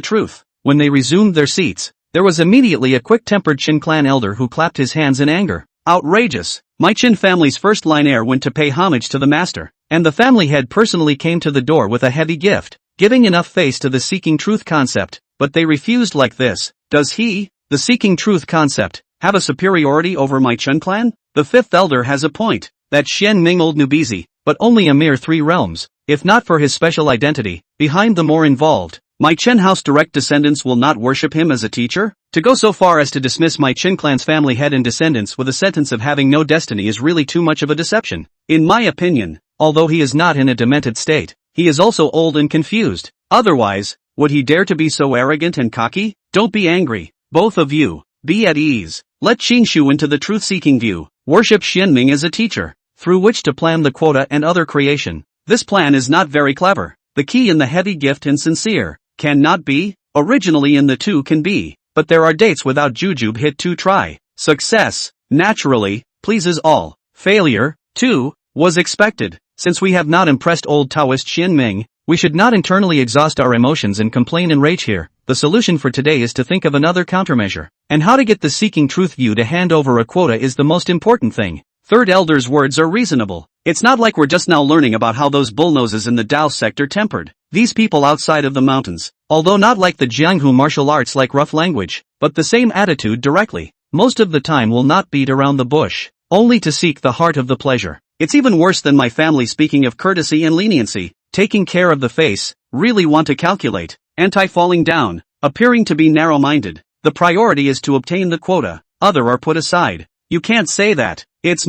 truth. When they resumed their seats, there was immediately a quick-tempered Qin clan elder who clapped his hands in anger. Outrageous! My Qin family's first-line heir went to pay homage to the master, and the family head personally came to the door with a heavy gift, giving enough face to the seeking truth concept, but they refused like this. Does he, the seeking truth concept, have a superiority over my Chen clan? The fifth elder has a point. That Xian Ming old Nubizi, but only a mere 3 realms, if not for his special identity, behind the more involved. My Chen house direct descendants will not worship him as a teacher? To go so far as to dismiss my Qin clan's family head and descendants with a sentence of having no destiny is really too much of a deception. In my opinion, although he is not in a demented state, he is also old and confused. Otherwise, would he dare to be so arrogant and cocky? Don't be angry, both of you. Be at ease. Let Qingshu into the truth-seeking view. Worship Xianming as a teacher, through which to plan the quota and other creation. This plan is not very clever. The key in the heavy gift and sincere cannot be. Originally in the 2 can be, but there are dates without jujube hit to try. Success, naturally, pleases all. Failure, too, was expected. Since we have not impressed old Taoist Xianming, we should not internally exhaust our emotions and complain and rage here. The solution for today is to think of another countermeasure. And how to get the seeking truth view to hand over a quota is the most important thing. Third elder's words are reasonable. It's not like we're just now learning about how those bullnoses in the Dao sector tempered. These people outside of the mountains, although not like the Jianghu martial arts like rough language, but the same attitude directly, most of the time will not beat around the bush, only to seek the heart of the pleasure. It's even worse than my family speaking of courtesy and leniency, taking care of the face, really want to calculate, anti-falling down, appearing to be narrow-minded. The priority is to obtain the quota, other are put aside. You can't say that. It's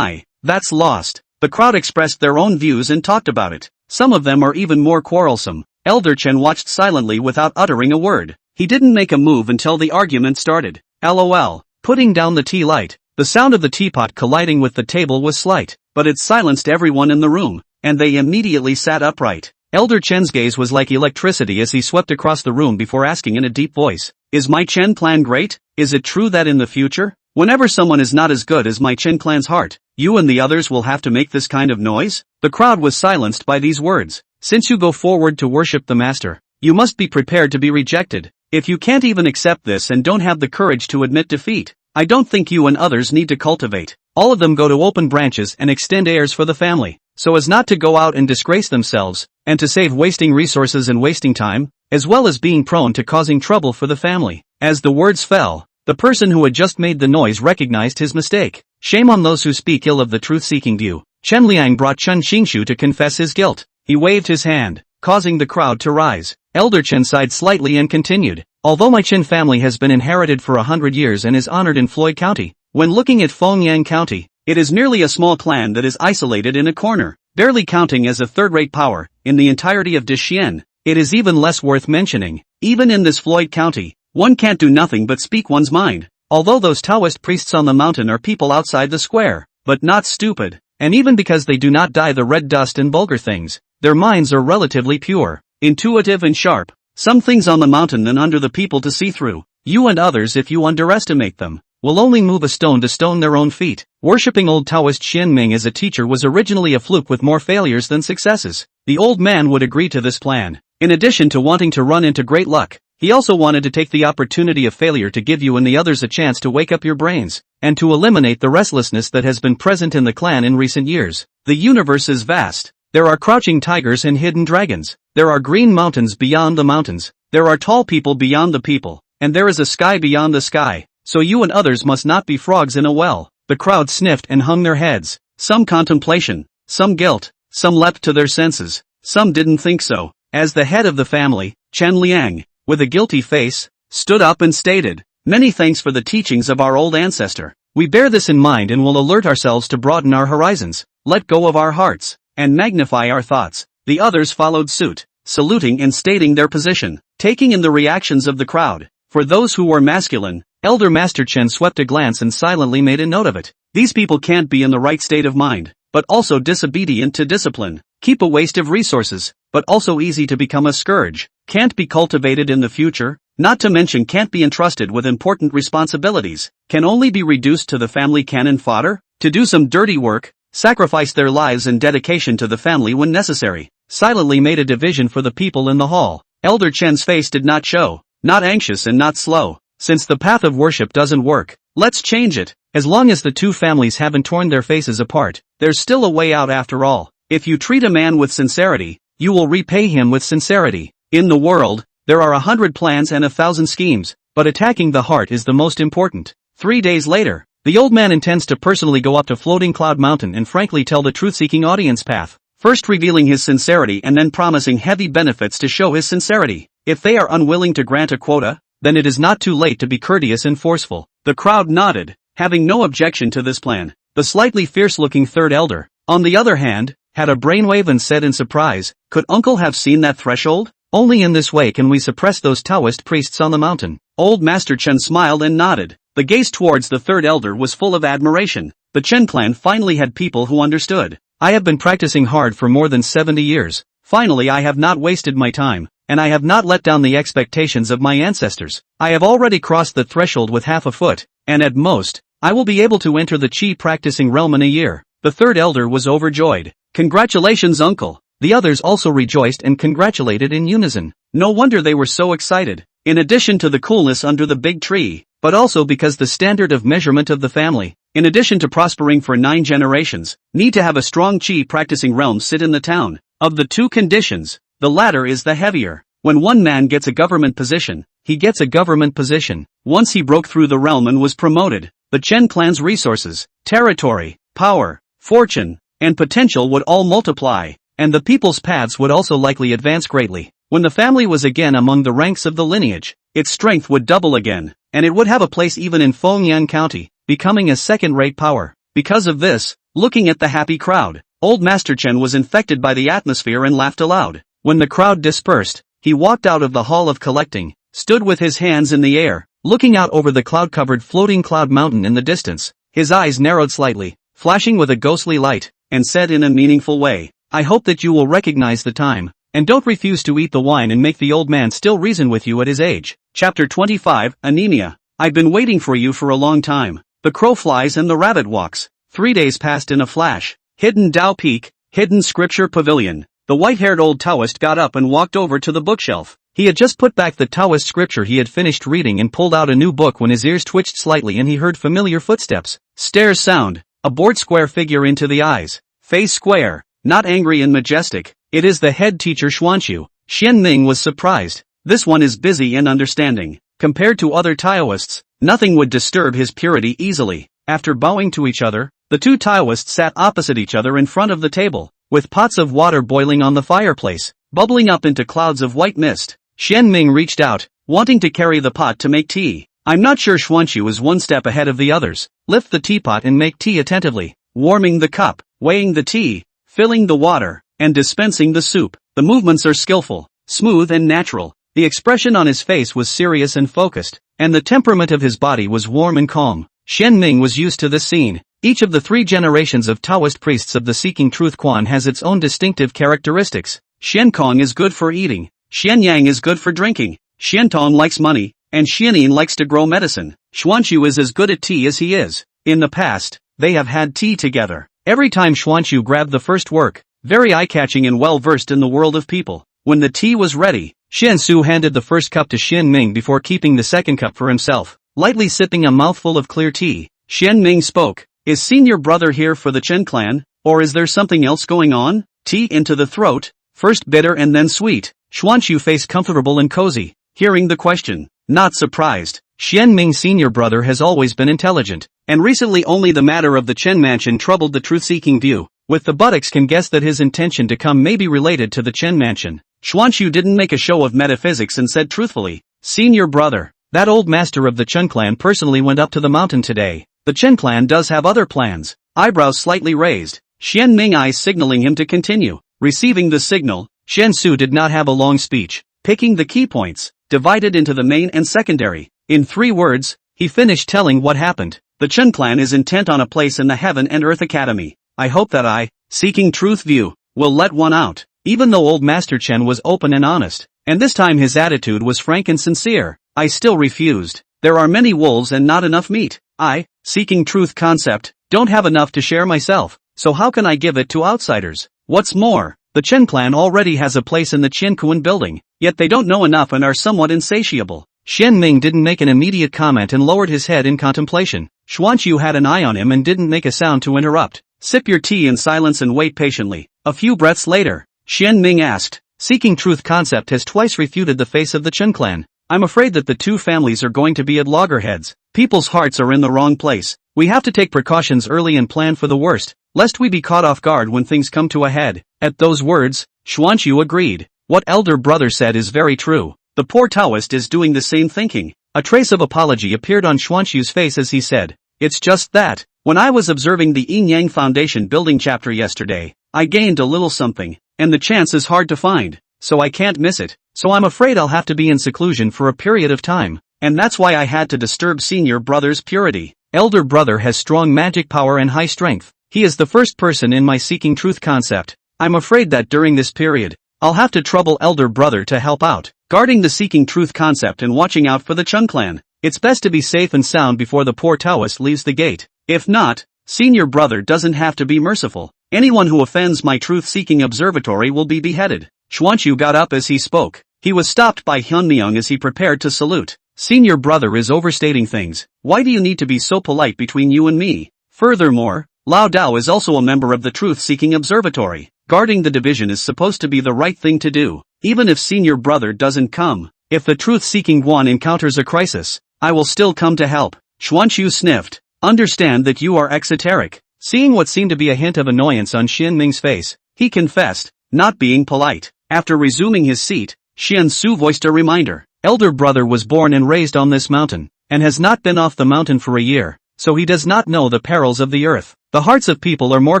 that's lost. The crowd expressed their own views and talked about it. Some of them are even more quarrelsome. Elder Chen watched silently without uttering a word. He didn't make a move until the argument started. LOL. Putting down the tea light. The sound of the teapot colliding with the table was slight, but it silenced everyone in the room, and they immediately sat upright. Elder Chen's gaze was like electricity as he swept across the room before asking in a deep voice, "Is my Chen clan great? Is it true that in the future, whenever someone is not as good as my Chen clan's heart, you and the others will have to make this kind of noise?" The crowd was silenced by these words. Since you go forward to worship the master, you must be prepared to be rejected. If you can't even accept this and don't have the courage to admit defeat, I don't think you and others need to cultivate. All of them go to open branches and extend heirs for the family, so as not to go out and disgrace themselves, and to save wasting resources and wasting time, as well as being prone to causing trouble for the family. As the words fell, the person who had just made the noise recognized his mistake. Shame on those who speak ill of the truth-seeking Diu. Chen Liang brought Chen Xingshu to confess his guilt. He waved his hand, causing the crowd to rise. Elder Chen sighed slightly and continued. Although my Chen family has been inherited for 100 years and is honored in Floyd County, when looking at Fengyang County, it is merely a small clan that is isolated in a corner, barely counting as a third-rate power in the entirety of Deshien. It is even less worth mentioning. Even in this Floyd County, one can't do nothing but speak one's mind. Although those Taoist priests on the mountain are people outside the square, but not stupid, and even because they do not dye the red dust in vulgar things, their minds are relatively pure, intuitive and sharp. Some things on the mountain and under the people to see through. You and others, if you underestimate them, will only move a stone to stone their own feet. Worshipping old Taoist Xianming as a teacher was originally a fluke with more failures than successes. The old man would agree to this plan. In addition to wanting to run into great luck, he also wanted to take the opportunity of failure to give you and the others a chance to wake up your brains, and to eliminate the restlessness that has been present in the clan in recent years. The universe is vast. There are crouching tigers and hidden dragons. There are green mountains beyond the mountains. There are tall people beyond the people. And there is a sky beyond the sky. So you and others must not be frogs in a well. The crowd sniffed and hung their heads. Some contemplation. Some guilt. Some leapt to their senses. Some didn't think so. As the head of the family, Chen Liang, with a guilty face, stood up and stated, "Many thanks for the teachings of our old ancestor. We bear this in mind and will alert ourselves to broaden our horizons, let go of our hearts, and magnify our thoughts." The others followed suit, saluting and stating their position, taking in the reactions of the crowd. For those who were masculine, Elder Master Chen swept a glance and silently made a note of it. These people can't be in the right state of mind, but also disobedient to discipline, keep a waste of resources, but also easy to become a scourge, can't be cultivated in the future, not to mention can't be entrusted with important responsibilities, can only be reduced to the family cannon fodder, to do some dirty work, sacrifice their lives and dedication to the family when necessary. Silently made a division for the people in the hall. Elder Chen's face did not show, not anxious and not slow. Since the path of worship doesn't work, let's change it. As long as the two families haven't torn their faces apart, there's still a way out after all. If you treat a man with sincerity, you will repay him with sincerity. In the world, there are 100 plans and 1,000 schemes, but attacking the heart is the most important. 3 days later, the old man intends to personally go up to Floating Cloud Mountain and frankly tell the truth-seeking audience path, first revealing his sincerity and then promising heavy benefits to show his sincerity. If they are unwilling to grant a quota, then it is not too late to be courteous and forceful. The crowd nodded, having no objection to this plan. The slightly fierce-looking third elder, on the other hand, had a brainwave and said in surprise, "Could Uncle have seen that threshold? Only in this way can we suppress those Taoist priests on the mountain." Old Master Chen smiled and nodded. The gaze towards the third elder was full of admiration. The Chen clan finally had people who understood. I have been practicing hard for more than 70 years. Finally I have not wasted my time, and I have not let down the expectations of my ancestors. I have already crossed the threshold with half a foot, and at most, I will be able to enter the Qi practicing realm in a year. The third elder was overjoyed. "Congratulations, uncle." The others also rejoiced and congratulated in unison. No wonder they were so excited. In addition to the coolness under the big tree, but also because the standard of measurement of the family, in addition to prospering for 9 generations, need to have a strong Qi practicing realm sit in the town. Of the two conditions, the latter is the heavier. When one man gets a government position, he gets a government position. Once he broke through the realm and was promoted, the Chen clan's resources, territory, power, fortune, and potential would all multiply, and the people's paths would also likely advance greatly. When the family was again among the ranks of the lineage, its strength would double again, and it would have a place even in Fengyang County, becoming a second-rate power. Because of this, looking at the happy crowd, Old Master Chen was infected by the atmosphere and laughed aloud. When the crowd dispersed, he walked out of the hall of collecting, stood with his hands in the air, looking out over the cloud-covered floating cloud mountain in the distance. His eyes narrowed slightly, flashing with a ghostly light, and said in a meaningful way, "I hope that you will recognize the time, and don't refuse to eat the wine and make the old man still reason with you at his age." Chapter 25, Anemia. I've been waiting for you for a long time. The crow flies and the rabbit walks. 3 days passed in a flash. Hidden Tao Peak, Hidden Scripture Pavilion. The white-haired old Taoist got up and walked over to the bookshelf. He had just put back the Taoist scripture he had finished reading and pulled out a new book when his ears twitched slightly and he heard familiar footsteps. Stairs sound. A bored square figure into the eyes. Face square, not angry and majestic. It is the head teacher Xuanqiu. Xian Ming was surprised. This one is busy and understanding. Compared to other Taoists, nothing would disturb his purity easily. After bowing to each other, the two Taoists sat opposite each other in front of the table, with pots of water boiling on the fireplace, bubbling up into clouds of white mist. Xian Ming reached out, wanting to carry the pot to make tea. I'm not sure Xuanqiu is one step ahead of the others. Lift the teapot and make tea attentively, warming the cup, weighing the tea, filling the water, and dispensing the soup. The movements are skillful, smooth and natural. The expression on his face was serious and focused, and the temperament of his body was warm and calm. Xian Ming was used to this scene. Each of the 3 generations of Taoist priests of the Seeking Truth Quan has its own distinctive characteristics. Xian Kong is good for eating, Xian Yang is good for drinking, Xian Tong likes money, and Xian Yin likes to grow medicine. Xuanqiu is as good at tea as he is. In the past, they have had tea together. Every time Xuanqiu grabbed the first work, very eye-catching and well-versed in the world of people. When the tea was ready, Xian Su handed the first cup to Xian Ming before keeping the second cup for himself, lightly sipping a mouthful of clear tea. Xian Ming spoke. Is senior brother here for the Chen clan, or is there something else going on? Tea into the throat, first bitter and then sweet. Xuanqiu faced comfortable and cozy, hearing the question, not surprised. Xian Ming's senior brother has always been intelligent, and recently only the matter of the Chen mansion troubled the truth-seeking view. With the buttocks can guess that his intention to come may be related to the Chen mansion. Xuanqiu didn't make a show of metaphysics and said truthfully, senior brother, that old master of the Chen clan personally went up to the mountain today. The Chen clan does have other plans. Eyebrows slightly raised. Xian Ming eyes signaling him to continue. Receiving the signal, Xian Su did not have a long speech, picking the key points, divided into the main and secondary. In 3 words, he finished telling what happened. The Chen clan is intent on a place in the Heaven and Earth Academy. I hope that I, Seeking Truth View, will let one out. Even though old Master Chen was open and honest, and this time his attitude was frank and sincere, I still refused. There are many wolves and not enough meat. I, Seeking Truth Concept, don't have enough to share myself, so how can I give it to outsiders? What's more, the Chen clan already has a place in the Qiankuan building, yet they don't know enough and are somewhat insatiable. Xian Ming didn't make an immediate comment and lowered his head in contemplation. Xuanqiu had an eye on him and didn't make a sound to interrupt. Sip your tea in silence and wait patiently. A few breaths later, Xian Ming asked, Seeking Truth Concept has twice refuted the face of the Chen clan. I'm afraid that the 2 families are going to be at loggerheads. People's hearts are in the wrong place. We have to take precautions early and plan for the worst, lest we be caught off guard when things come to a head. At those words, Xuanqiu agreed. What elder brother said is very true. The poor Taoist is doing the same thinking. A trace of apology appeared on Xuanqiu's face as he said, it's just that, when I was observing the Yin Yang Foundation building chapter yesterday, I gained a little something, and the chance is hard to find, so I can't miss it. So I'm afraid I'll have to be in seclusion for a period of time, and that's why I had to disturb senior brother's purity. Elder brother has strong magic power and high strength. He is the first person in my Seeking Truth Concept. I'm afraid that during this period, I'll have to trouble elder brother to help out, guarding the Seeking Truth Concept and watching out for the Chen clan. It's best to be safe and sound before the poor Taoist leaves the gate. If not, senior brother doesn't have to be merciful. Anyone who offends my truth-seeking observatory will be beheaded. Xuanqiu got up as he spoke. He was stopped by Hyunmyeong as he prepared to salute. Senior brother is overstating things. Why do you need to be so polite between you and me? Furthermore, Lao Dao is also a member of the truth-seeking observatory. Guarding the division is supposed to be the right thing to do, even if senior brother doesn't come. If the truth-seeking one encounters a crisis, I will still come to help. Xuanqiu sniffed. Understand that you are exoteric. Seeing what seemed to be a hint of annoyance on Xian Ming's face, he confessed, not being polite. After resuming his seat, Xian Su voiced a reminder. Elder brother was born and raised on this mountain, and has not been off the mountain for a year, so he does not know the perils of the earth. The hearts of people are more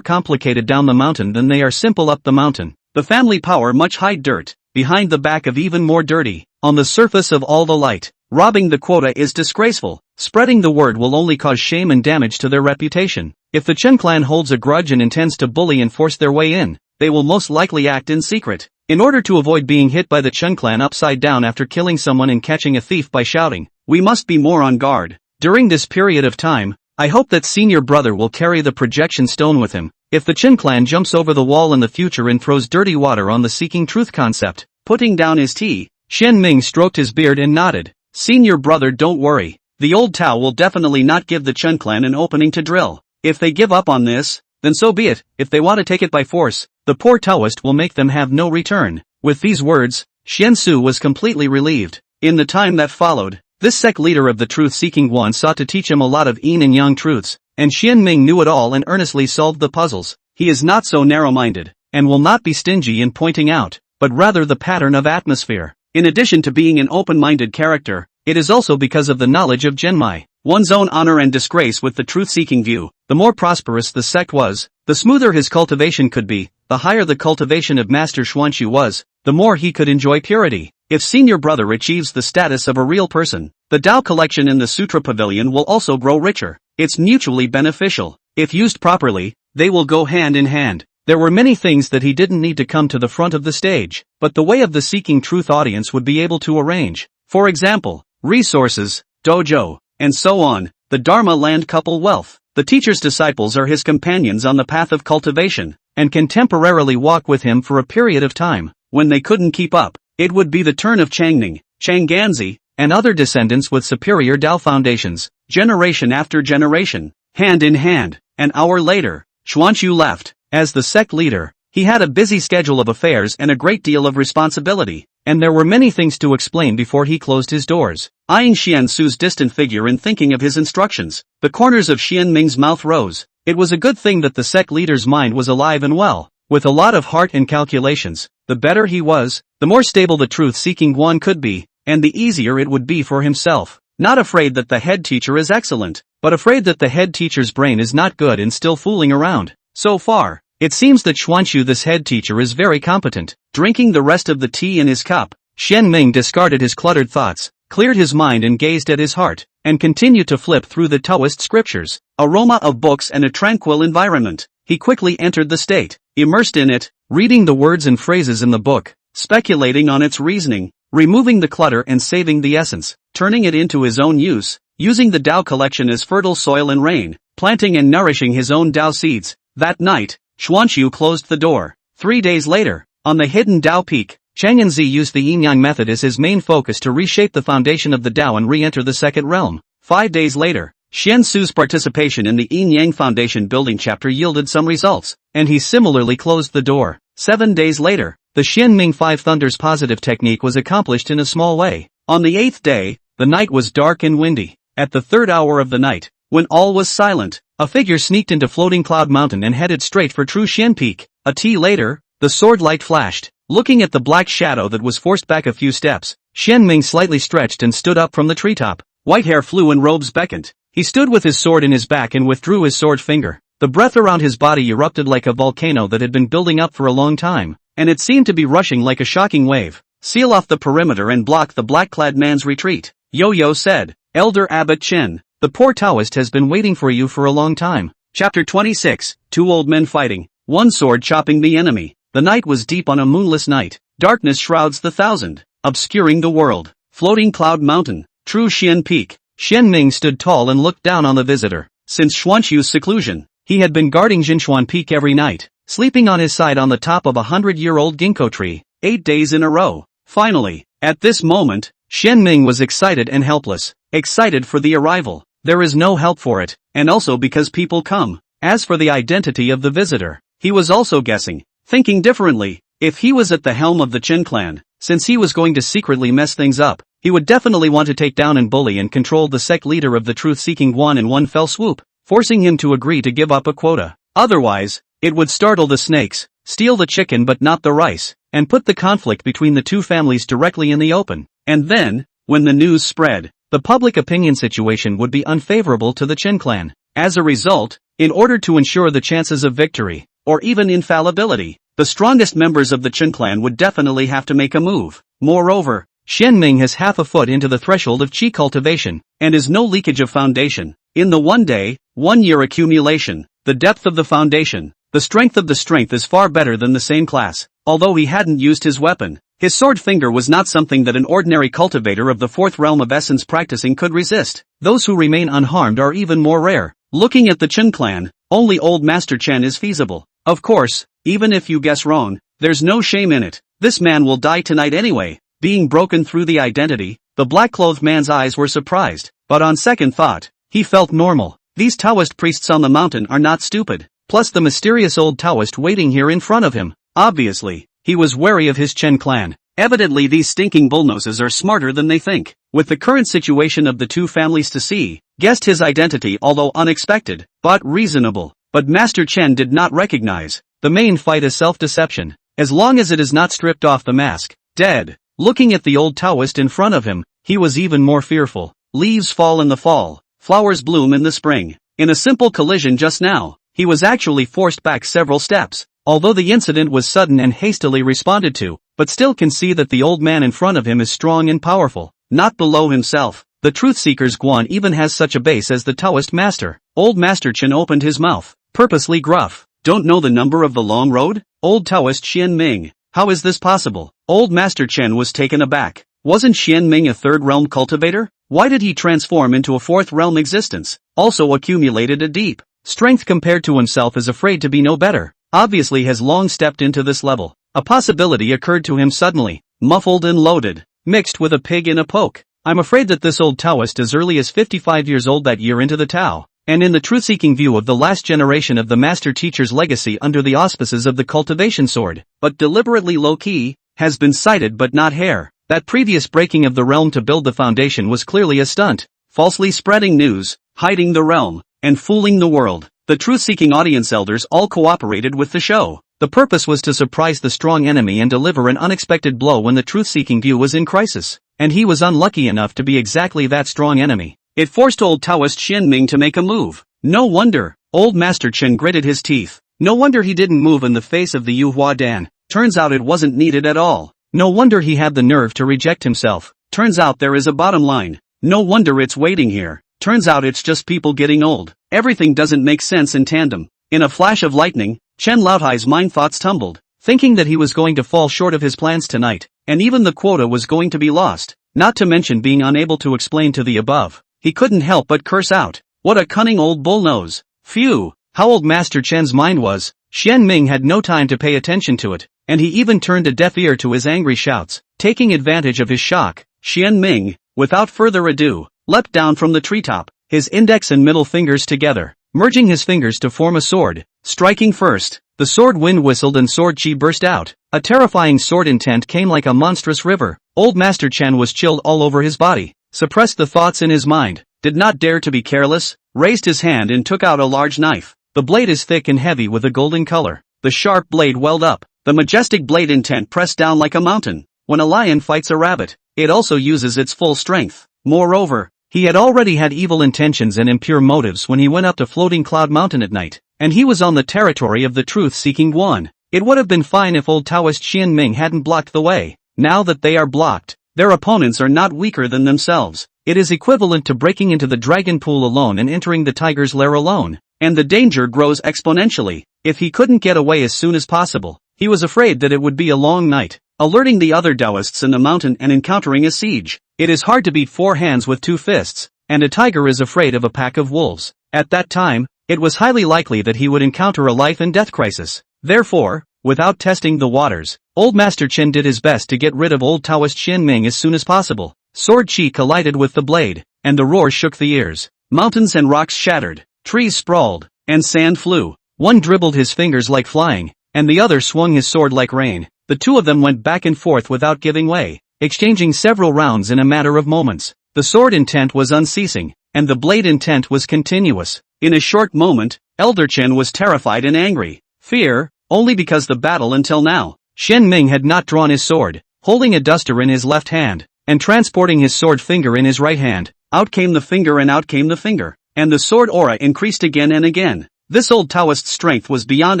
complicated down the mountain than they are simple up the mountain. The family power much hide dirt, behind the back of even more dirty, on the surface of all the light. Robbing the quota is disgraceful. Spreading the word will only cause shame and damage to their reputation. If the Chen clan holds a grudge and intends to bully and force their way in, they will most likely act in secret. In order to avoid being hit by the Chen clan upside down after killing someone and catching a thief by shouting, we must be more on guard. During this period of time, I hope that senior brother will carry the projection stone with him. If the Chen clan jumps over the wall in the future and throws dirty water on the seeking truth concept, putting down his tea, Xian Ming stroked his beard and nodded. Senior brother, don't worry. The old Tao will definitely not give the Chen clan an opening to drill. If they give up on this, then so be it. If they want to take it by force, the poor Taoist will make them have no return. With these words, Xian Su was completely relieved. In the time that followed, this sect leader of the truth-seeking one sought to teach him a lot of yin and yang truths, and Xian Ming knew it all and earnestly solved the puzzles. He is not so narrow-minded, and will not be stingy in pointing out, but rather the pattern of atmosphere. In addition to being an open-minded character, it is also because of the knowledge of Genmai, one's own honor and disgrace with the truth-seeking view. The more prosperous the sect was, the smoother his cultivation could be. The higher the cultivation of Master Xuanxu was, the more he could enjoy purity. If senior brother achieves the status of a real person, the Tao collection in the Sutra Pavilion will also grow richer. It's mutually beneficial. If used properly, they will go hand in hand. There were many things that he didn't need to come to the front of the stage, but the way of the seeking truth audience would be able to arrange. For example, resources, dojo, and so on. The Dharma land couple wealth. The teacher's disciples are his companions on the path of cultivation, and can temporarily walk with him for a period of time. When they couldn't keep up, it would be the turn of Changning, Changganzi, and other descendants with superior Tao foundations, generation after generation, hand in hand. An hour later, Xuanxu left. As the sect leader, he had a busy schedule of affairs and a great deal of responsibility, and there were many things to explain before he closed his doors. Eyeing Xian Su's distant figure and thinking of his instructions, the corners of Xian Ming's mouth rose. It was a good thing that the sect leader's mind was alive and well. With a lot of heart and calculations, the better he was, the more stable the truth-seeking one could be, and the easier it would be for himself. Not afraid that the head teacher is excellent, but afraid that the head teacher's brain is not good and still fooling around. So far, it seems that Xuanxu, this head teacher, is very competent. Drinking the rest of the tea in his cup, Xian Ming discarded his cluttered thoughts, cleared his mind and gazed at his heart, and continued to flip through the Taoist scriptures. Aroma of books and a tranquil environment. He quickly entered the state, immersed in it, reading the words and phrases in the book, speculating on its reasoning, removing the clutter and saving the essence, turning it into his own use, using the Tao collection as fertile soil and rain, planting and nourishing his own Tao seeds. That night, Xuanxu closed the door. 3 days later, on the hidden Tao peak, Chang'anzi used the yin-yang method as his main focus to reshape the foundation of the Tao and re-enter the second realm. 5 days later, Xian Su's participation in the yin-yang foundation building chapter yielded some results, and he similarly closed the door. 7 days later, the Xian Ming Five Thunders positive technique was accomplished in a small way. On the 8th day, the night was dark and windy. At the 3rd hour of the night, when all was silent, a figure sneaked into Floating Cloud Mountain and headed straight for True Xian Peak. A tea later, the sword light flashed. Looking at the black shadow that was forced back a few steps, Xian Ming slightly stretched and stood up from the treetop. White hair flew and robes beckoned. He stood with his sword in his back and withdrew his sword finger. The breath around his body erupted like a volcano that had been building up for a long time, and it seemed to be rushing like a shocking wave. Seal off the perimeter and block the black-clad man's retreat. Yo-Yo said. Elder Abbot Chen, the poor Taoist has been waiting for you for a long time. Chapter 26, Two old men fighting, one sword chopping the enemy. The night was deep on a moonless night. Darkness shrouds the thousand, obscuring the world. Floating Cloud Mountain, True Xian Peak. Xian Ming stood tall and looked down on the visitor. Since Xuanxu's seclusion, he had been guarding Jinshuan Peak every night, sleeping on his side on the top of a 100-year-old ginkgo tree, 8 days in a row. Finally, at this moment, Xian Ming was excited and helpless. Excited for the arrival. There is no help for it, and also because people come. As for the identity of the visitor, he was also guessing, thinking differently. If he was at the helm of the Qin clan, since he was going to secretly mess things up, he would definitely want to take down and bully and control the sect leader of the truth-seeking one in one fell swoop, forcing him to agree to give up a quota. Otherwise, it would startle the snakes, steal the chicken but not the rice, and put the conflict between the two families directly in the open. And then, when the news spread, the public opinion situation would be unfavorable to the Qin clan. As a result, In order to ensure the chances of victory, or even infallibility, the strongest members of the Chen clan would definitely have to make a move. Moreover, Xianming has half a foot into the threshold of qi cultivation, and is no leakage of foundation. In the 1 day, 1 year accumulation, the depth of the foundation, the strength of the strength is far better than the same class. Although he hadn't used his weapon, his sword finger was not something that an ordinary cultivator of the 4th realm of essence practicing could resist. Those who remain unharmed are even more rare. Looking at the Chen clan, only old Master Chen is feasible. Of course, even if you guess wrong, there's no shame in it. This man will die tonight anyway. Being broken through the identity, the black-clothed man's eyes were surprised, but on second thought, he felt normal. These Taoist priests on the mountain are not stupid, plus the mysterious old Taoist waiting here in front of him. Obviously, he was wary of his Chen clan. Evidently these stinking bullnoses are smarter than they think. With the current situation of the two families to see, guessed his identity although unexpected, but reasonable. But Master Chen did not recognize. The main fight is self-deception. As long as it is not stripped off the mask, dead. Looking at the old Taoist in front of him, he was even more fearful. Leaves fall in the fall, flowers bloom in the spring. In a simple collision just now, he was actually forced back several steps. Although the incident was sudden and hastily responded to, but still can see that the old man in front of him is strong and powerful, not below himself. The truth-seeker's Guan even has such a base as the Taoist master. Old Master Chen opened his mouth, purposely gruff. Don't know the number of the long road? Old Taoist Xianming. How is this possible? Old Master Chen was taken aback. Wasn't Xianming a 3rd realm cultivator? Why did he transform into a 4th realm existence? Also accumulated a deep strength compared to himself, is afraid to be no better. Obviously has long stepped into this level. A possibility occurred to him suddenly, muffled and loaded, mixed with a pig in a poke. I'm afraid that this old Taoist as early as 55 years old that year into the Tao, and in the truth-seeking view of the last generation of the master teacher's legacy under the auspices of the cultivation sword, but deliberately low-key, has been cited but not hair. That previous breaking of the realm to build the foundation was clearly a stunt, falsely spreading news, hiding the realm, and fooling the world. The truth-seeking audience elders all cooperated with the show. The purpose was to surprise the strong enemy and deliver an unexpected blow when the truth-seeking view was in crisis. And he was unlucky enough to be exactly that strong enemy. It forced old Taoist Xianming to make a move. No wonder. Old Master Chen gritted his teeth. No wonder he didn't move in the face of the Yuhua Dan. Turns out it wasn't needed at all. No wonder he had the nerve to reject himself. Turns out there is a bottom line. No wonder it's waiting here. Turns out it's just people getting old. Everything doesn't make sense in tandem. In a flash of lightning, Chen Laohai's mind thoughts tumbled, thinking that he was going to fall short of his plans tonight, and even the quota was going to be lost, not to mention being unable to explain to the above. He couldn't help but curse out. What a cunning old bullnose. Phew, how old Master Chen's mind was. Xianming had no time to pay attention to it, and he even turned a deaf ear to his angry shouts. Taking advantage of his shock, Xianming, without further ado, leapt down from the treetop, his index and middle fingers together, merging his fingers to form a sword. Striking first, the sword wind whistled and sword chi burst out. A terrifying sword intent came like a monstrous river. Old Master Chen was chilled all over his body, suppressed the thoughts in his mind, did not dare to be careless, raised his hand and took out a large knife. The blade is thick and heavy with a golden color. The sharp blade welled up. The majestic blade intent pressed down like a mountain. When a lion fights a rabbit, it also uses its full strength. Moreover, he had already had evil intentions and impure motives when he went up to Floating Cloud Mountain at night, and he was on the territory of the truth-seeking one. It would have been fine if old Taoist Xianming hadn't blocked the way. Now that they are blocked, their opponents are not weaker than themselves. It is equivalent to breaking into the dragon pool alone and entering the tiger's lair alone, and the danger grows exponentially. If he couldn't get away as soon as possible, he was afraid that it would be a long night, alerting the other Taoists in the mountain and encountering a siege. It is hard to beat 4 hands with 2 fists, and a tiger is afraid of a pack of wolves. At that time, it was highly likely that he would encounter a life and death crisis. Therefore, without testing the waters, old Master Chen did his best to get rid of old Taoist Xianming as soon as possible. Sword chi collided with the blade, and the roar shook the ears. Mountains and rocks shattered, trees sprawled, and sand flew. One dribbled his fingers like flying, and the other swung his sword like rain. The two of them went back and forth without giving way, exchanging several rounds in a matter of moments. The sword intent was unceasing, and the blade intent was continuous. In a short moment, Elder Chen was terrified and angry. Fear, only because the battle until now, Xianming had not drawn his sword, holding a duster in his left hand, and transporting his sword finger in his right hand. Out came the finger and out came the finger, and the sword aura increased again and again. This old Taoist's strength was beyond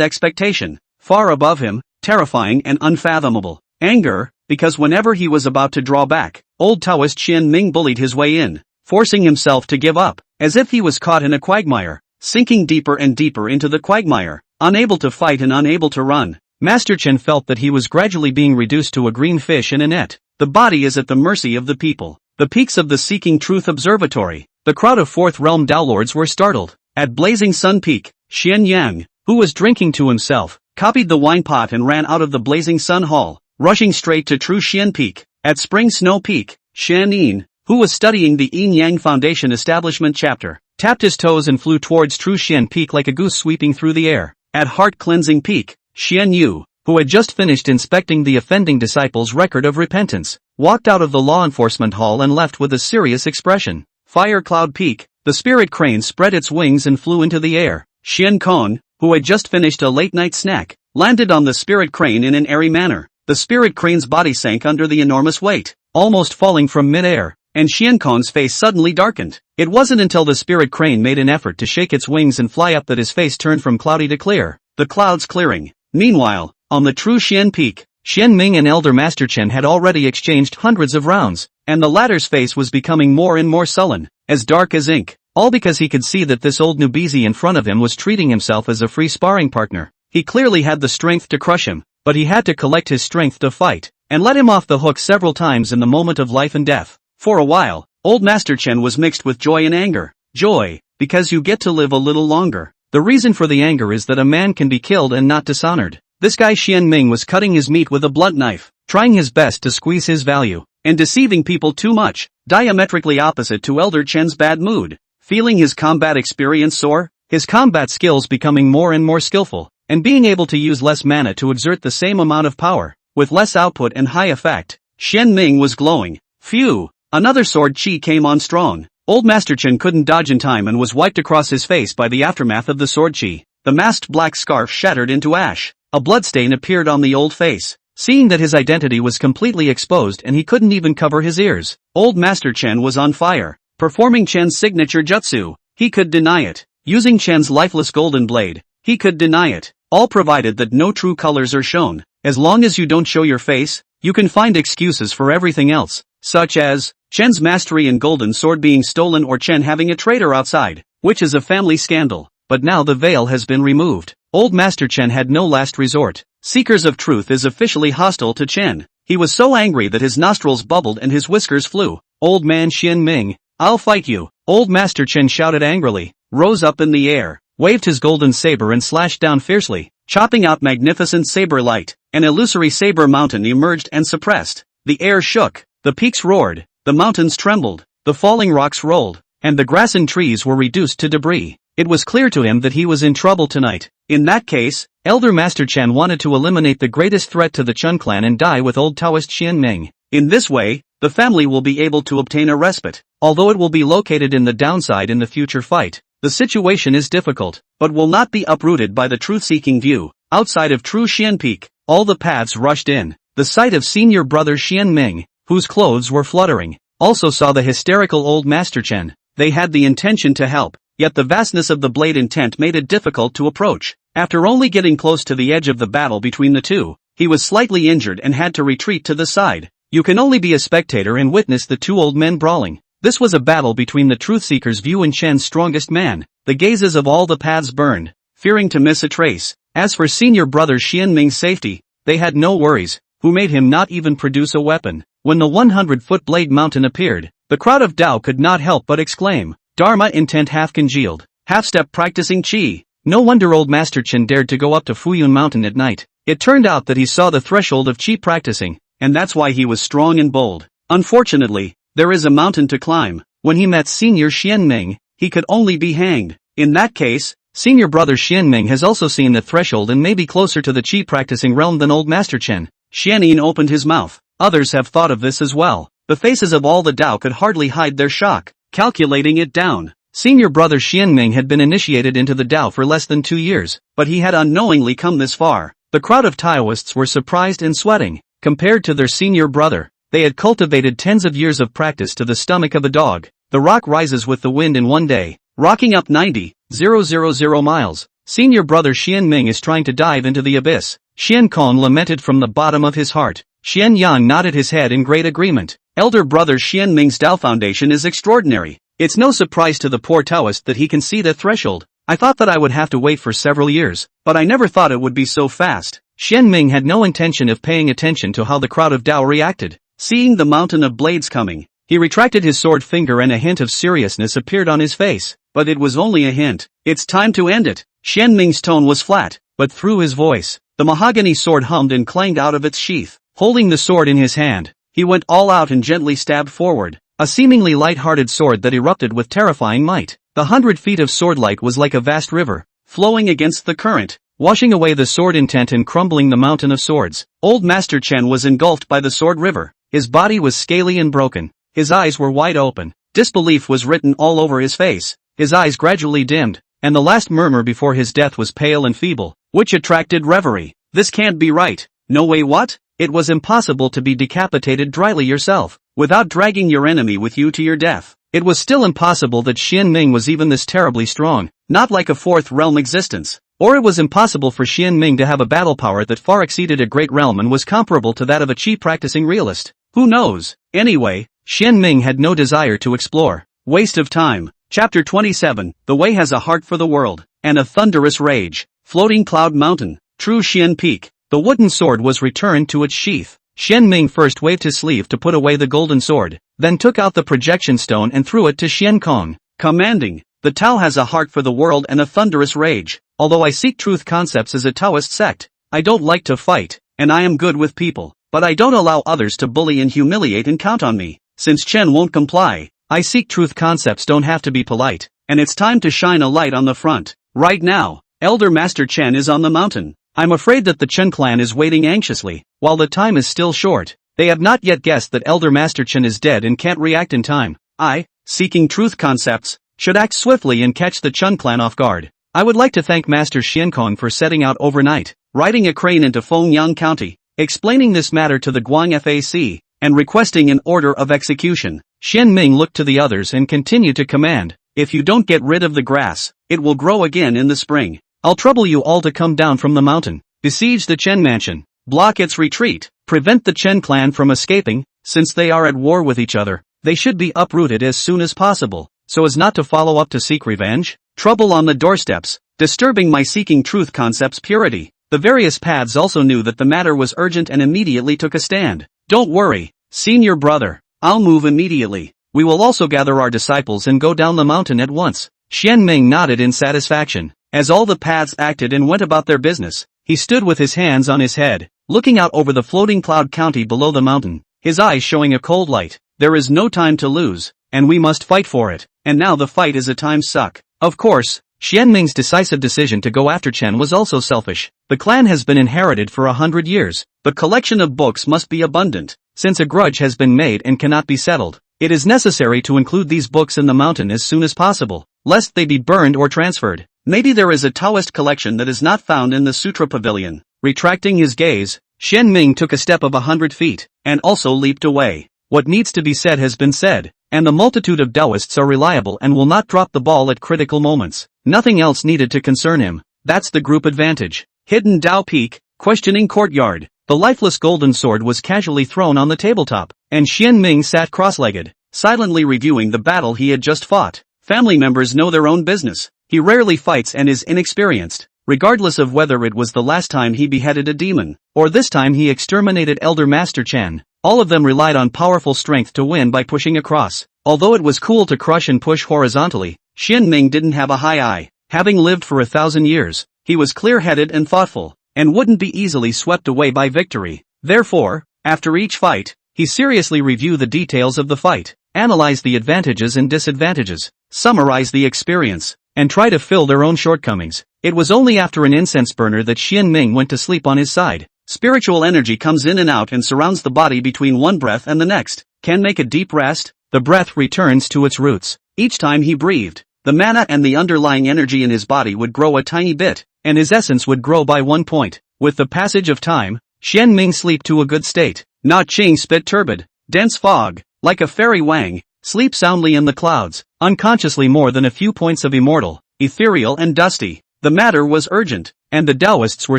expectation, far above him, terrifying and unfathomable. Anger, because whenever he was about to draw back, old Taoist Xian Ming bullied his way in, forcing himself to give up, as if he was caught in a quagmire, sinking deeper and deeper into the quagmire, unable to fight and unable to run. Master Chen felt that he was gradually being reduced to a green fish in a net. The body is at the mercy of the people. The peaks of the Seeking Truth Observatory. The crowd of Fourth Realm Downlords were startled. At Blazing Sun Peak, Xian Yang, who was drinking to himself, copied the wine pot and ran out of the Blazing Sun Hall, rushing straight to True Xian Peak. At Spring Snow Peak, Xian Yin, who was studying the Yin Yang Foundation Establishment chapter, tapped his toes and flew towards True Xian Peak like a goose sweeping through the air. At Heart Cleansing Peak, Xian Yu, who had just finished inspecting the offending disciple's record of repentance, walked out of the law enforcement hall and left with a serious expression. Fire Cloud Peak, the spirit crane spread its wings and flew into the air. Xian Kong, who had just finished a late-night snack, landed on the spirit crane in an airy manner. The spirit crane's body sank under the enormous weight, almost falling from mid-air, and Xian Kong's face suddenly darkened. It wasn't until the spirit crane made an effort to shake its wings and fly up that his face turned from cloudy to clear, the clouds clearing. Meanwhile, on the True Xian Peak, Xian Ming and Elder Master Chen had already exchanged hundreds of rounds, and the latter's face was becoming more and more sullen, as dark as ink, all because he could see that this old newbie in front of him was treating himself as a free sparring partner. He clearly had the strength to crush him, but he had to collect his strength to fight, and let him off the hook several times in the moment of life and death. For a while, old Master Chen was mixed with joy and anger. Joy, because you get to live a little longer. The reason for the anger is that a man can be killed and not dishonored. This guy Xian Ming was cutting his meat with a blunt knife, trying his best to squeeze his value, and deceiving people too much, diametrically opposite to Elder Chen's bad mood. Feeling his combat experience soar, his combat skills becoming more and more skillful, and being able to use less mana to exert the same amount of power, with less output and high effect, Xian Ming was glowing. Phew! Another sword chi came on strong. Old Master Chen couldn't dodge in time and was wiped across his face by the aftermath of the sword chi. The masked black scarf shattered into ash. A bloodstain appeared on the old face. Seeing that his identity was completely exposed and he couldn't even cover his ears, old Master Chen was on fire. Performing Chen's signature jutsu, he could deny it. Using Chen's lifeless golden blade, he could deny it. All provided that no true colors are shown. As long as you don't show your face, you can find excuses for everything else, such as Chen's mastery in golden sword being stolen or Chen having a traitor outside, which is a family scandal. But now the veil has been removed. Old Master Chen had no last resort. Seekers of Truth is officially hostile to Chen. He was so angry that his nostrils bubbled and his whiskers flew. Old man Xian Ming, I'll fight you. Old Master Chen shouted angrily, rose up in the air, waved his golden saber and slashed down fiercely, chopping out magnificent saber light. An illusory saber mountain emerged and suppressed. The air shook, the peaks roared, the mountains trembled, the falling rocks rolled, and the grass and trees were reduced to debris. It was clear to him that he was in trouble tonight. In that case, Elder Master Chen wanted to eliminate the greatest threat to the Chun clan and die with old Taoist Xian Ming. In this way, the family will be able to obtain a respite. Although it will be located in the downside in the future fight, the situation is difficult, but will not be uprooted by the truth-seeking view. Outside of True Xian Peak, all the paths rushed in. The sight of senior brother Xian Ming, whose clothes were fluttering, also saw the hysterical old Master Chen. They had the intention to help, yet the vastness of the blade intent made it difficult to approach. After only getting close to the edge of the battle between the two, he was slightly injured and had to retreat to the side. You can only be a spectator and witness the two old men brawling. This was a battle between the truth-seekers View and Chen's strongest man. The gazes of all the paths burned, fearing to miss a trace. As for senior brother Xian Ming's safety, they had no worries, who made him not even produce a weapon. When the 100-foot blade mountain appeared, the crowd of Dao could not help but exclaim, Dharma intent half congealed, half-step practicing chi. No wonder old Master Chen dared to go up to Fuyun Mountain at night. It turned out that he saw the threshold of chi practicing, and that's why he was strong and bold. Unfortunately, there is a mountain to climb. When he met senior Xian Ming, he could only be hanged. In that case, senior brother Xian Ming has also seen the threshold and may be closer to the chi practicing realm than old Master Chen. Xian Yin opened his mouth. Others have thought of this as well. The faces of all the Dao could hardly hide their shock. Calculating it down, senior brother Xian Ming had been initiated into the Dao for less than 2 years, but he had unknowingly come this far. The crowd of Taoists were surprised and sweating. Compared to their senior brother, they had cultivated tens of years of practice to the stomach of a dog. The rock rises with the wind in one day, rocking up 90,000 miles. Senior brother Xian Ming is trying to dive into the abyss. Xian Kong lamented from the bottom of his heart. Xian Yang nodded his head in great agreement. Elder brother Xian Ming's Tao foundation is extraordinary. It's no surprise to the poor Taoist that he can see the threshold. I thought that I would have to wait for several years, but I never thought it would be so fast. Xian Ming had no intention of paying attention to how the crowd of Tao reacted. Seeing the mountain of blades coming, he retracted his sword finger and a hint of seriousness appeared on his face. But it was only a hint. It's time to end it. Xian Ming's tone was flat, but through his voice, the mahogany sword hummed and clanged out of its sheath. Holding the sword in his hand, he went all out and gently stabbed forward. A seemingly light-hearted sword that erupted with terrifying might. The 100 feet of swordlight was like a vast river, flowing against the current, washing away the sword intent and crumbling the mountain of swords. Old Master Chen was engulfed by the sword river. His body was scaly and broken. His eyes were wide open. Disbelief was written all over his face. His eyes gradually dimmed, and the last murmur before his death was pale and feeble, which attracted reverie. This can't be right. No way what? It was impossible to be decapitated dryly yourself, without dragging your enemy with you to your death. It was still impossible that Xian Ming was even this terribly strong, not like a fourth realm existence. Or it was impossible for Xian Ming to have a battle power that far exceeded a great realm and was comparable to that of a chief practicing realist. Who knows? Anyway, Xian Ming had no desire to explore. Waste of time. Chapter 27, The Way has a heart for the world, and a thunderous rage. Floating Cloud Mountain, True Xian Peak. The wooden sword was returned to its sheath. Xian Ming first waved his sleeve to put away the golden sword, then took out the projection stone and threw it to Xian Kong, commanding, "The Tao has a heart for the world and a thunderous rage. Although I seek truth concepts as a Taoist sect, I don't like to fight, and I am good with people, but I don't allow others to bully and humiliate and count on me. Since Chen won't comply, I seek truth concepts don't have to be polite, and it's time to shine a light on the front. Right now, Elder Master Chen is on the mountain. I'm afraid that the Chen clan is waiting anxiously. While the time is still short, they have not yet guessed that Elder Master Chen is dead and can't react in time. I, seeking truth concepts, should act swiftly and catch the Chen clan off guard. I would like to thank Master Xiankong for setting out overnight, riding a crane into Fengyang County, explaining this matter to the Guang FAC, and requesting an order of execution." Xian Ming looked to the others and continued to command, "If you don't get rid of the grass, it will grow again in the spring. I'll trouble you all to come down from the mountain, besiege the Chen mansion, block its retreat, prevent the Chen clan from escaping. Since they are at war with each other, they should be uprooted as soon as possible, so as not to follow up to seek revenge. Trouble on the doorsteps, disturbing my seeking truth concepts purity." The various paths also knew that the matter was urgent and immediately took a stand. "Don't worry, senior brother, I'll move immediately. We will also gather our disciples and go down the mountain at once." Xian Ming nodded in satisfaction. As all the paths acted and went about their business, he stood with his hands on his head, looking out over the floating cloud county below the mountain, his eyes showing a cold light. "There is no time to lose, and we must fight for it, and now the fight is a time suck." Of course, Xian Ming's decisive decision to go after Chen was also selfish. The clan has been inherited for 100 years, but collection of books must be abundant. Since a grudge has been made and cannot be settled, it is necessary to include these books in the mountain as soon as possible, lest they be burned or transferred. Maybe there is a Taoist collection that is not found in the Sutra Pavilion. Retracting his gaze, Xian Ming took a step of 100 feet, and also leaped away. What needs to be said has been said, and the multitude of Taoists are reliable and will not drop the ball at critical moments. Nothing else needed to concern him. That's the group advantage. Hidden Tao Peak, questioning courtyard. The lifeless golden sword was casually thrown on the tabletop, and Xian Ming sat cross-legged, silently reviewing the battle he had just fought. Family members know their own business. He rarely fights and is inexperienced. Regardless of whether it was the last time he beheaded a demon, or this time he exterminated Elder Master Chen, all of them relied on powerful strength to win by pushing across. Although it was cool to crush and push horizontally, Xian Ming didn't have a high eye. Having lived for 1,000 years, he was clear-headed and thoughtful, and wouldn't be easily swept away by victory. Therefore, after each fight, he seriously reviewed the details of the fight, analyze the advantages and disadvantages, summarize the experience, and try to fill their own shortcomings. It was only after an incense burner that Xian Ming went to sleep on his side. Spiritual energy comes in and out and surrounds the body between one breath and the next. Can make a deep rest. The breath returns to its roots. Each time he breathed, the mana and the underlying energy in his body would grow a tiny bit, and his essence would grow by 1 point. With the passage of time, Xian Ming sleep to a good state. Na Qing spit turbid, dense fog, like a fairy wang, sleep soundly in the clouds, unconsciously more than a few points of immortal, ethereal and dusty. The matter was urgent, and the Taoists were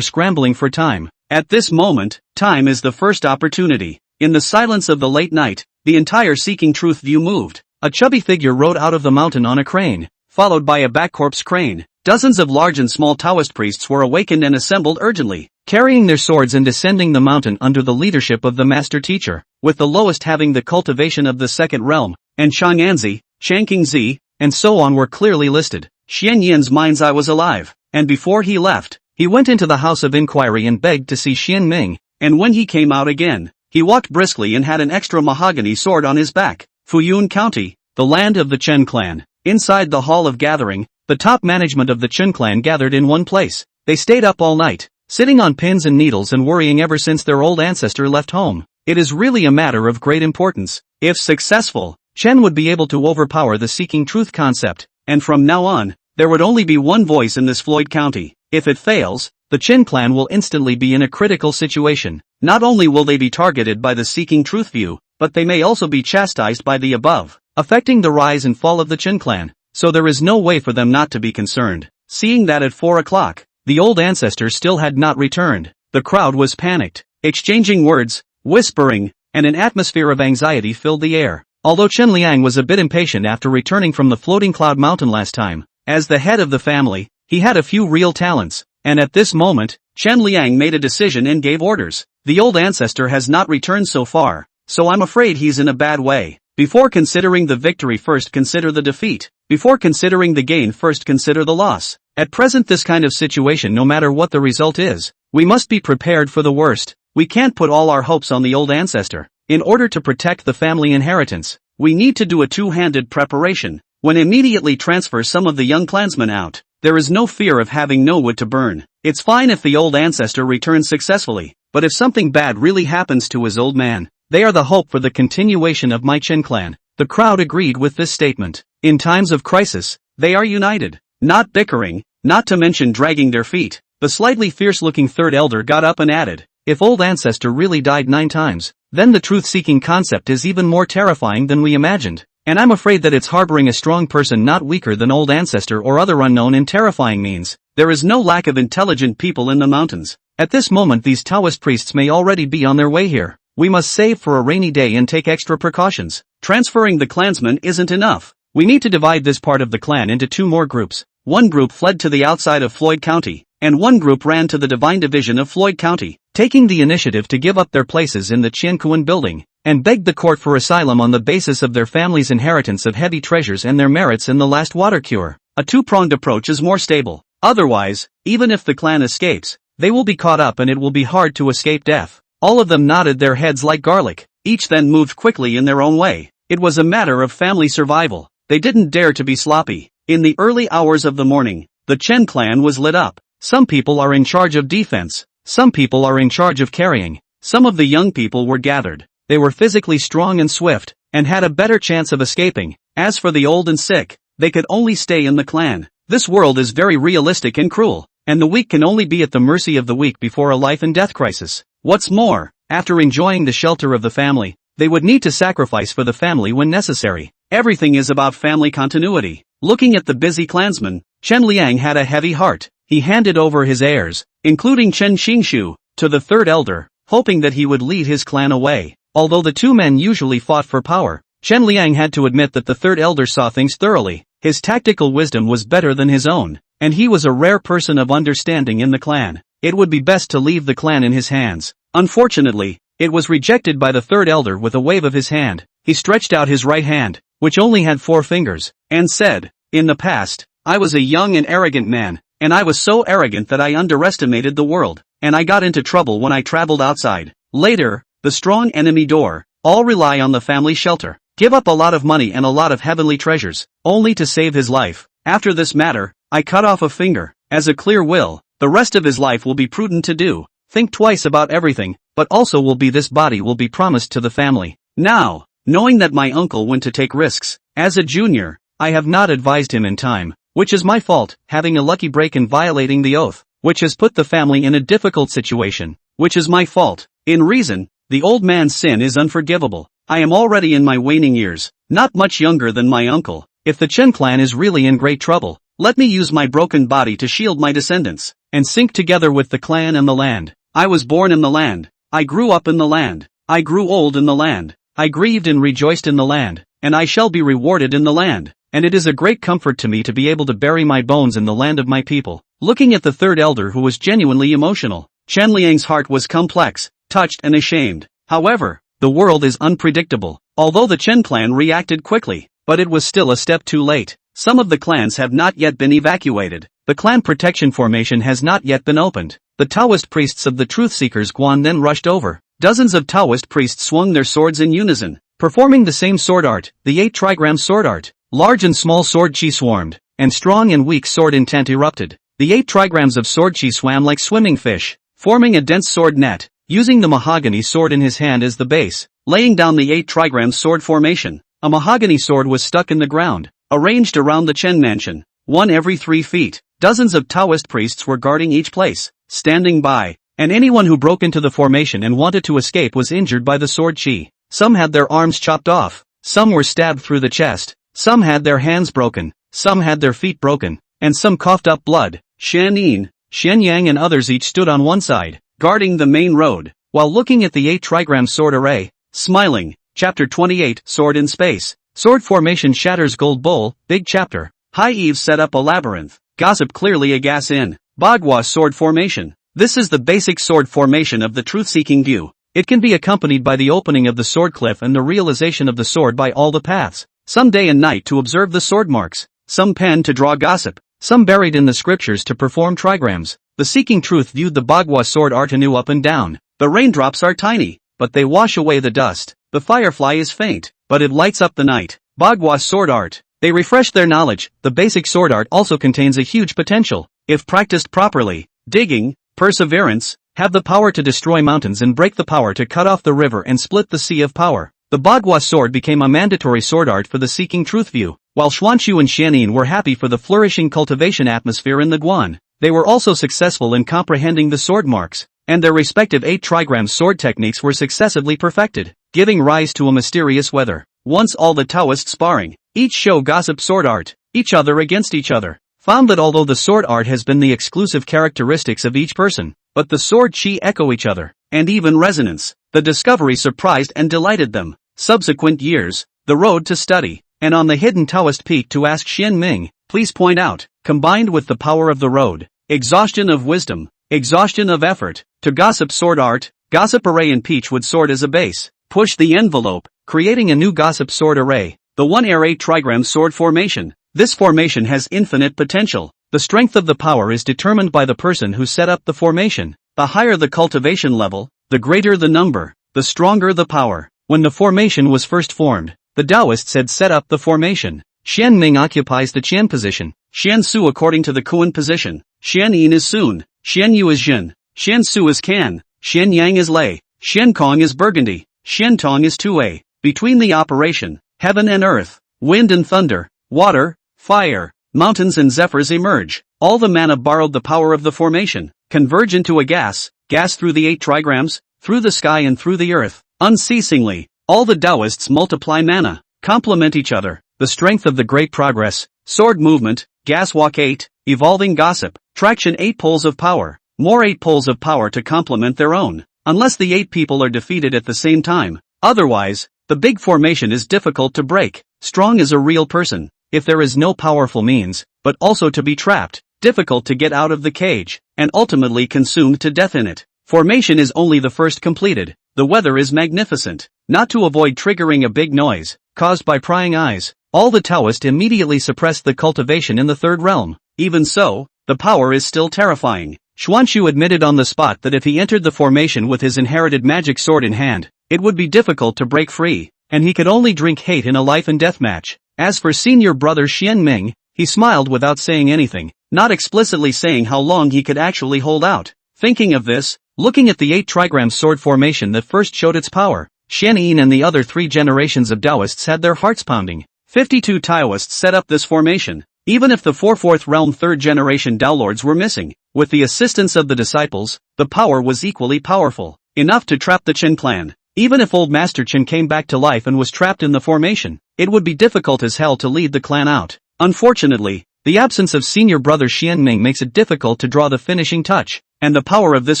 scrambling for time. At this moment, time is the first opportunity. In the silence of the late night, the entire Seeking Truth view moved. A chubby figure rode out of the mountain on a crane, followed by a backcorpse crane. Dozens of large and small Taoist priests were awakened and assembled urgently, carrying their swords and descending the mountain under the leadership of the master teacher, with the lowest having the cultivation of the second realm, and Chang'anzi, Changqingzi, and so on were clearly listed. Xian Yin's mind's eye was alive, and before he left, he went into the house of inquiry and begged to see Xian Ming, and when he came out again, he walked briskly and had an extra mahogany sword on his back. Fuyun County, the land of the Chen clan. Inside the hall of gathering, the top management of the Chen clan gathered in one place. They stayed up all night, sitting on pins and needles and worrying ever since their old ancestor left home. It is really a matter of great importance. If successful, Chen would be able to overpower the Seeking Truth concept, and from now on, there would only be one voice in this Floyd County. If it fails, the Chen clan will instantly be in a critical situation. Not only will they be targeted by the Seeking Truth view, but they may also be chastised by the above, affecting the rise and fall of the Chen clan, so there is no way for them not to be concerned. Seeing that at 4 o'clock, the old ancestor still had not returned, the crowd was panicked, exchanging words, whispering, and an atmosphere of anxiety filled the air. Although Chen Liang was a bit impatient after returning from the floating cloud mountain last time, as the head of the family, he had a few real talents, and at this moment, Chen Liang made a decision and gave orders. The old ancestor has not returned so far, so I'm afraid he's in a bad way. Before considering the victory, first consider the defeat. Before considering the gain, first consider the loss. At present, this kind of situation, no matter what the result is, we must be prepared for the worst. We can't put all our hopes on the old ancestor. In order to protect the family inheritance, we need to do a two-handed preparation. When immediately transfer some of the young clansmen out, there is no fear of having no wood to burn. It's fine if the old ancestor returns successfully, but if something bad really happens to his old man, they are the hope for the continuation of my Chen clan. The crowd agreed with this statement. In times of crisis, they are united, not bickering, not to mention dragging their feet. The slightly fierce-looking third elder got up and added, if old ancestor really died 9 times, then the truth-seeking concept is even more terrifying than we imagined. And I'm afraid that it's harboring a strong person not weaker than old ancestor or other unknown and terrifying means. There is no lack of intelligent people in the mountains. At this moment, these Taoist priests may already be on their way here. We must save for a rainy day and take extra precautions. Transferring the clansmen isn't enough. We need to divide this part of the clan into 2 more groups. One group fled to the outside of Floyd County, and one group ran to the Divine Division of Floyd County, taking the initiative to give up their places in the Qiankuan building, and begged the court for asylum on the basis of their family's inheritance of heavy treasures and their merits in the last water cure. A 2-pronged approach is more stable. Otherwise, even if the clan escapes, they will be caught up and it will be hard to escape death. All of them nodded their heads like garlic. Each then moved quickly in their own way. It was a matter of family survival. They didn't dare to be sloppy. In the early hours of the morning, the Chen clan was lit up. Some people are in charge of defense. Some people are in charge of carrying. Some of the young people were gathered. They were physically strong and swift, and had a better chance of escaping. As for the old and sick, they could only stay in the clan. This world is very realistic and cruel, and the weak can only be at the mercy of the weak before a life and death crisis. What's more, after enjoying the shelter of the family, they would need to sacrifice for the family when necessary. Everything is about family continuity. Looking at the busy clansmen, Chen Liang had a heavy heart. He handed over his heirs, including Chen Xingshu, to the third elder, hoping that he would lead his clan away. Although the 2 men usually fought for power, Chen Liang had to admit that the third elder saw things thoroughly. His tactical wisdom was better than his own, and he was a rare person of understanding in the clan. It would be best to leave the clan in his hands. Unfortunately, it was rejected by the third elder with a wave of his hand. He stretched out his right hand, which only had 4 fingers, and said, in the past, I was a young and arrogant man, and I was so arrogant that I underestimated the world, and I got into trouble when I traveled outside. Later, the strong enemy door, all rely on the family shelter, give up a lot of money and a lot of heavenly treasures, only to save his life. After this matter, I cut off a finger, as a clear will. The rest of his life will be prudent to do. Think twice about everything, but also will be this body will be promised to the family. Now, knowing that my uncle went to take risks, as a junior, I have not advised him in time, which is my fault, having a lucky break and violating the oath, which has put the family in a difficult situation, which is my fault. In reason, the old man's sin is unforgivable. I am already in my waning years, not much younger than my uncle. If the Chen clan is really in great trouble, Let me use my broken body to shield my descendants, and sink together with the clan and the land. I was born in the land. I grew up in the land. I grew old in the land. I grieved and rejoiced in the land, and I shall be rewarded in the land. And it is a great comfort to me to be able to bury my bones in the land of my people. Looking at the third elder, who was genuinely emotional, Chen Liang's heart was complex, touched and ashamed. However, the world is unpredictable. Although the Chen clan reacted quickly, but it was still a step too late. Some of the clans have not yet been evacuated. The clan protection formation has not yet been opened. The Taoist priests of the Truth Seekers Guan then rushed over. Dozens of Taoist priests swung their swords in unison, performing the same sword art, the 8 trigram sword art. Large and small sword chi swarmed, and strong and weak sword intent erupted. The 8 trigrams of sword chi swam like swimming fish, forming a dense sword net, using the mahogany sword in his hand as the base, laying down the 8 trigram sword formation. A mahogany sword was stuck in the ground, arranged around the Chen mansion, one every 3 feet. Dozens of Taoist priests were guarding each place, standing by, and anyone who broke into the formation and wanted to escape was injured by the sword chi. Some had their arms chopped off, some were stabbed through the chest, some had their hands broken, some had their feet broken, and some coughed up blood. Shan Yin, Shen Yang and others each stood on one side, guarding the main road, while looking at the 8 trigram sword array, smiling. Chapter 28, Sword in Space. Sword formation shatters gold bowl. Big chapter. High Eve set up a labyrinth. Gossip clearly a gas in. Bagua sword formation. This is the basic sword formation of the truth-seeking view. It can be accompanied by the opening of the sword cliff and the realization of the sword by all the paths. Some day and night to observe the sword marks. Some pen to draw gossip. Some buried in the scriptures to perform trigrams. The seeking truth viewed the Bagua sword art anew up and down. The raindrops are tiny, but they wash away the dust. The firefly is faint, but it lights up the night. Bagua sword art. They refresh their knowledge. The basic sword art also contains a huge potential. If practiced properly, digging, perseverance, have the power to destroy mountains and break the power to cut off the river and split the sea of power. The Bagua sword became a mandatory sword art for the seeking truth view. While Xuanxu and Xianin were happy for the flourishing cultivation atmosphere in the Guan, they were also successful in comprehending the sword marks, and their respective 8 trigram sword techniques were successively perfected, giving rise to a mysterious weather. Once all the Taoists sparring, each show gossip sword art, each other against each other, found that although the sword art has been the exclusive characteristics of each person, but the sword chi echo each other, and even resonance, the discovery surprised and delighted them. Subsequent years, the road to study, and on the hidden Taoist peak to ask Xian Ming, please point out, combined with the power of the road, exhaustion of wisdom, exhaustion of effort, to gossip sword art, gossip array and peachwood sword as a base, push the envelope, creating a new gossip sword array, the 1-8 trigram sword formation. This formation has infinite potential. The strength of the power is determined by the person who set up the formation. The higher the cultivation level, the greater the number, the stronger the power. When the formation was first formed, the Taoists had set up the formation. Xian Ming occupies the Qian position, Xian Su according to the Kuan position, Xian Yin is Sun, Xian Yu is Jin, Xian Su is Can, Xian Yang is Lei, Xian Kong is Burgundy, Xian Tong is Tue. Between the operation, heaven and earth, wind and thunder, water, fire, mountains and zephyrs emerge. All the mana borrowed the power of the formation, converge into a gas through the 8 trigrams, through the sky and through the earth. Unceasingly, all the Taoists multiply mana, complement each other. The strength of the great progress, sword movement, gas walk 8, evolving gossip, traction 8 poles of power, more 8 poles of power to complement their own, unless the 8 people are defeated at the same time. Otherwise, the big formation is difficult to break. Strong as a real person, if there is no powerful means, but also to be trapped, difficult to get out of the cage, and ultimately consumed to death in it. Formation is only the first completed. The weather is magnificent. Not to avoid triggering a big noise, caused by prying eyes, all the Taoists immediately suppressed the cultivation in the third realm. Even so, the power is still terrifying. Xuanxu admitted on the spot that if he entered the formation with his inherited magic sword in hand, it would be difficult to break free, and he could only drink hate in a life and death match. As for senior brother Xian Ming, he smiled without saying anything, not explicitly saying how long he could actually hold out. Thinking of this, looking at the 8 trigram sword formation that first showed its power, Xian Yin and the other 3 generations of Taoists had their hearts pounding. 52 Taoists set up this formation, even if the 4th realm 3rd generation Tao Lords were missing. With the assistance of the disciples, the power was equally powerful, enough to trap the Chen clan. Even if old Master Chen came back to life and was trapped in the formation, it would be difficult as hell to lead the clan out. Unfortunately, The absence of senior brother Xianming makes it difficult to draw the finishing touch, and the power of this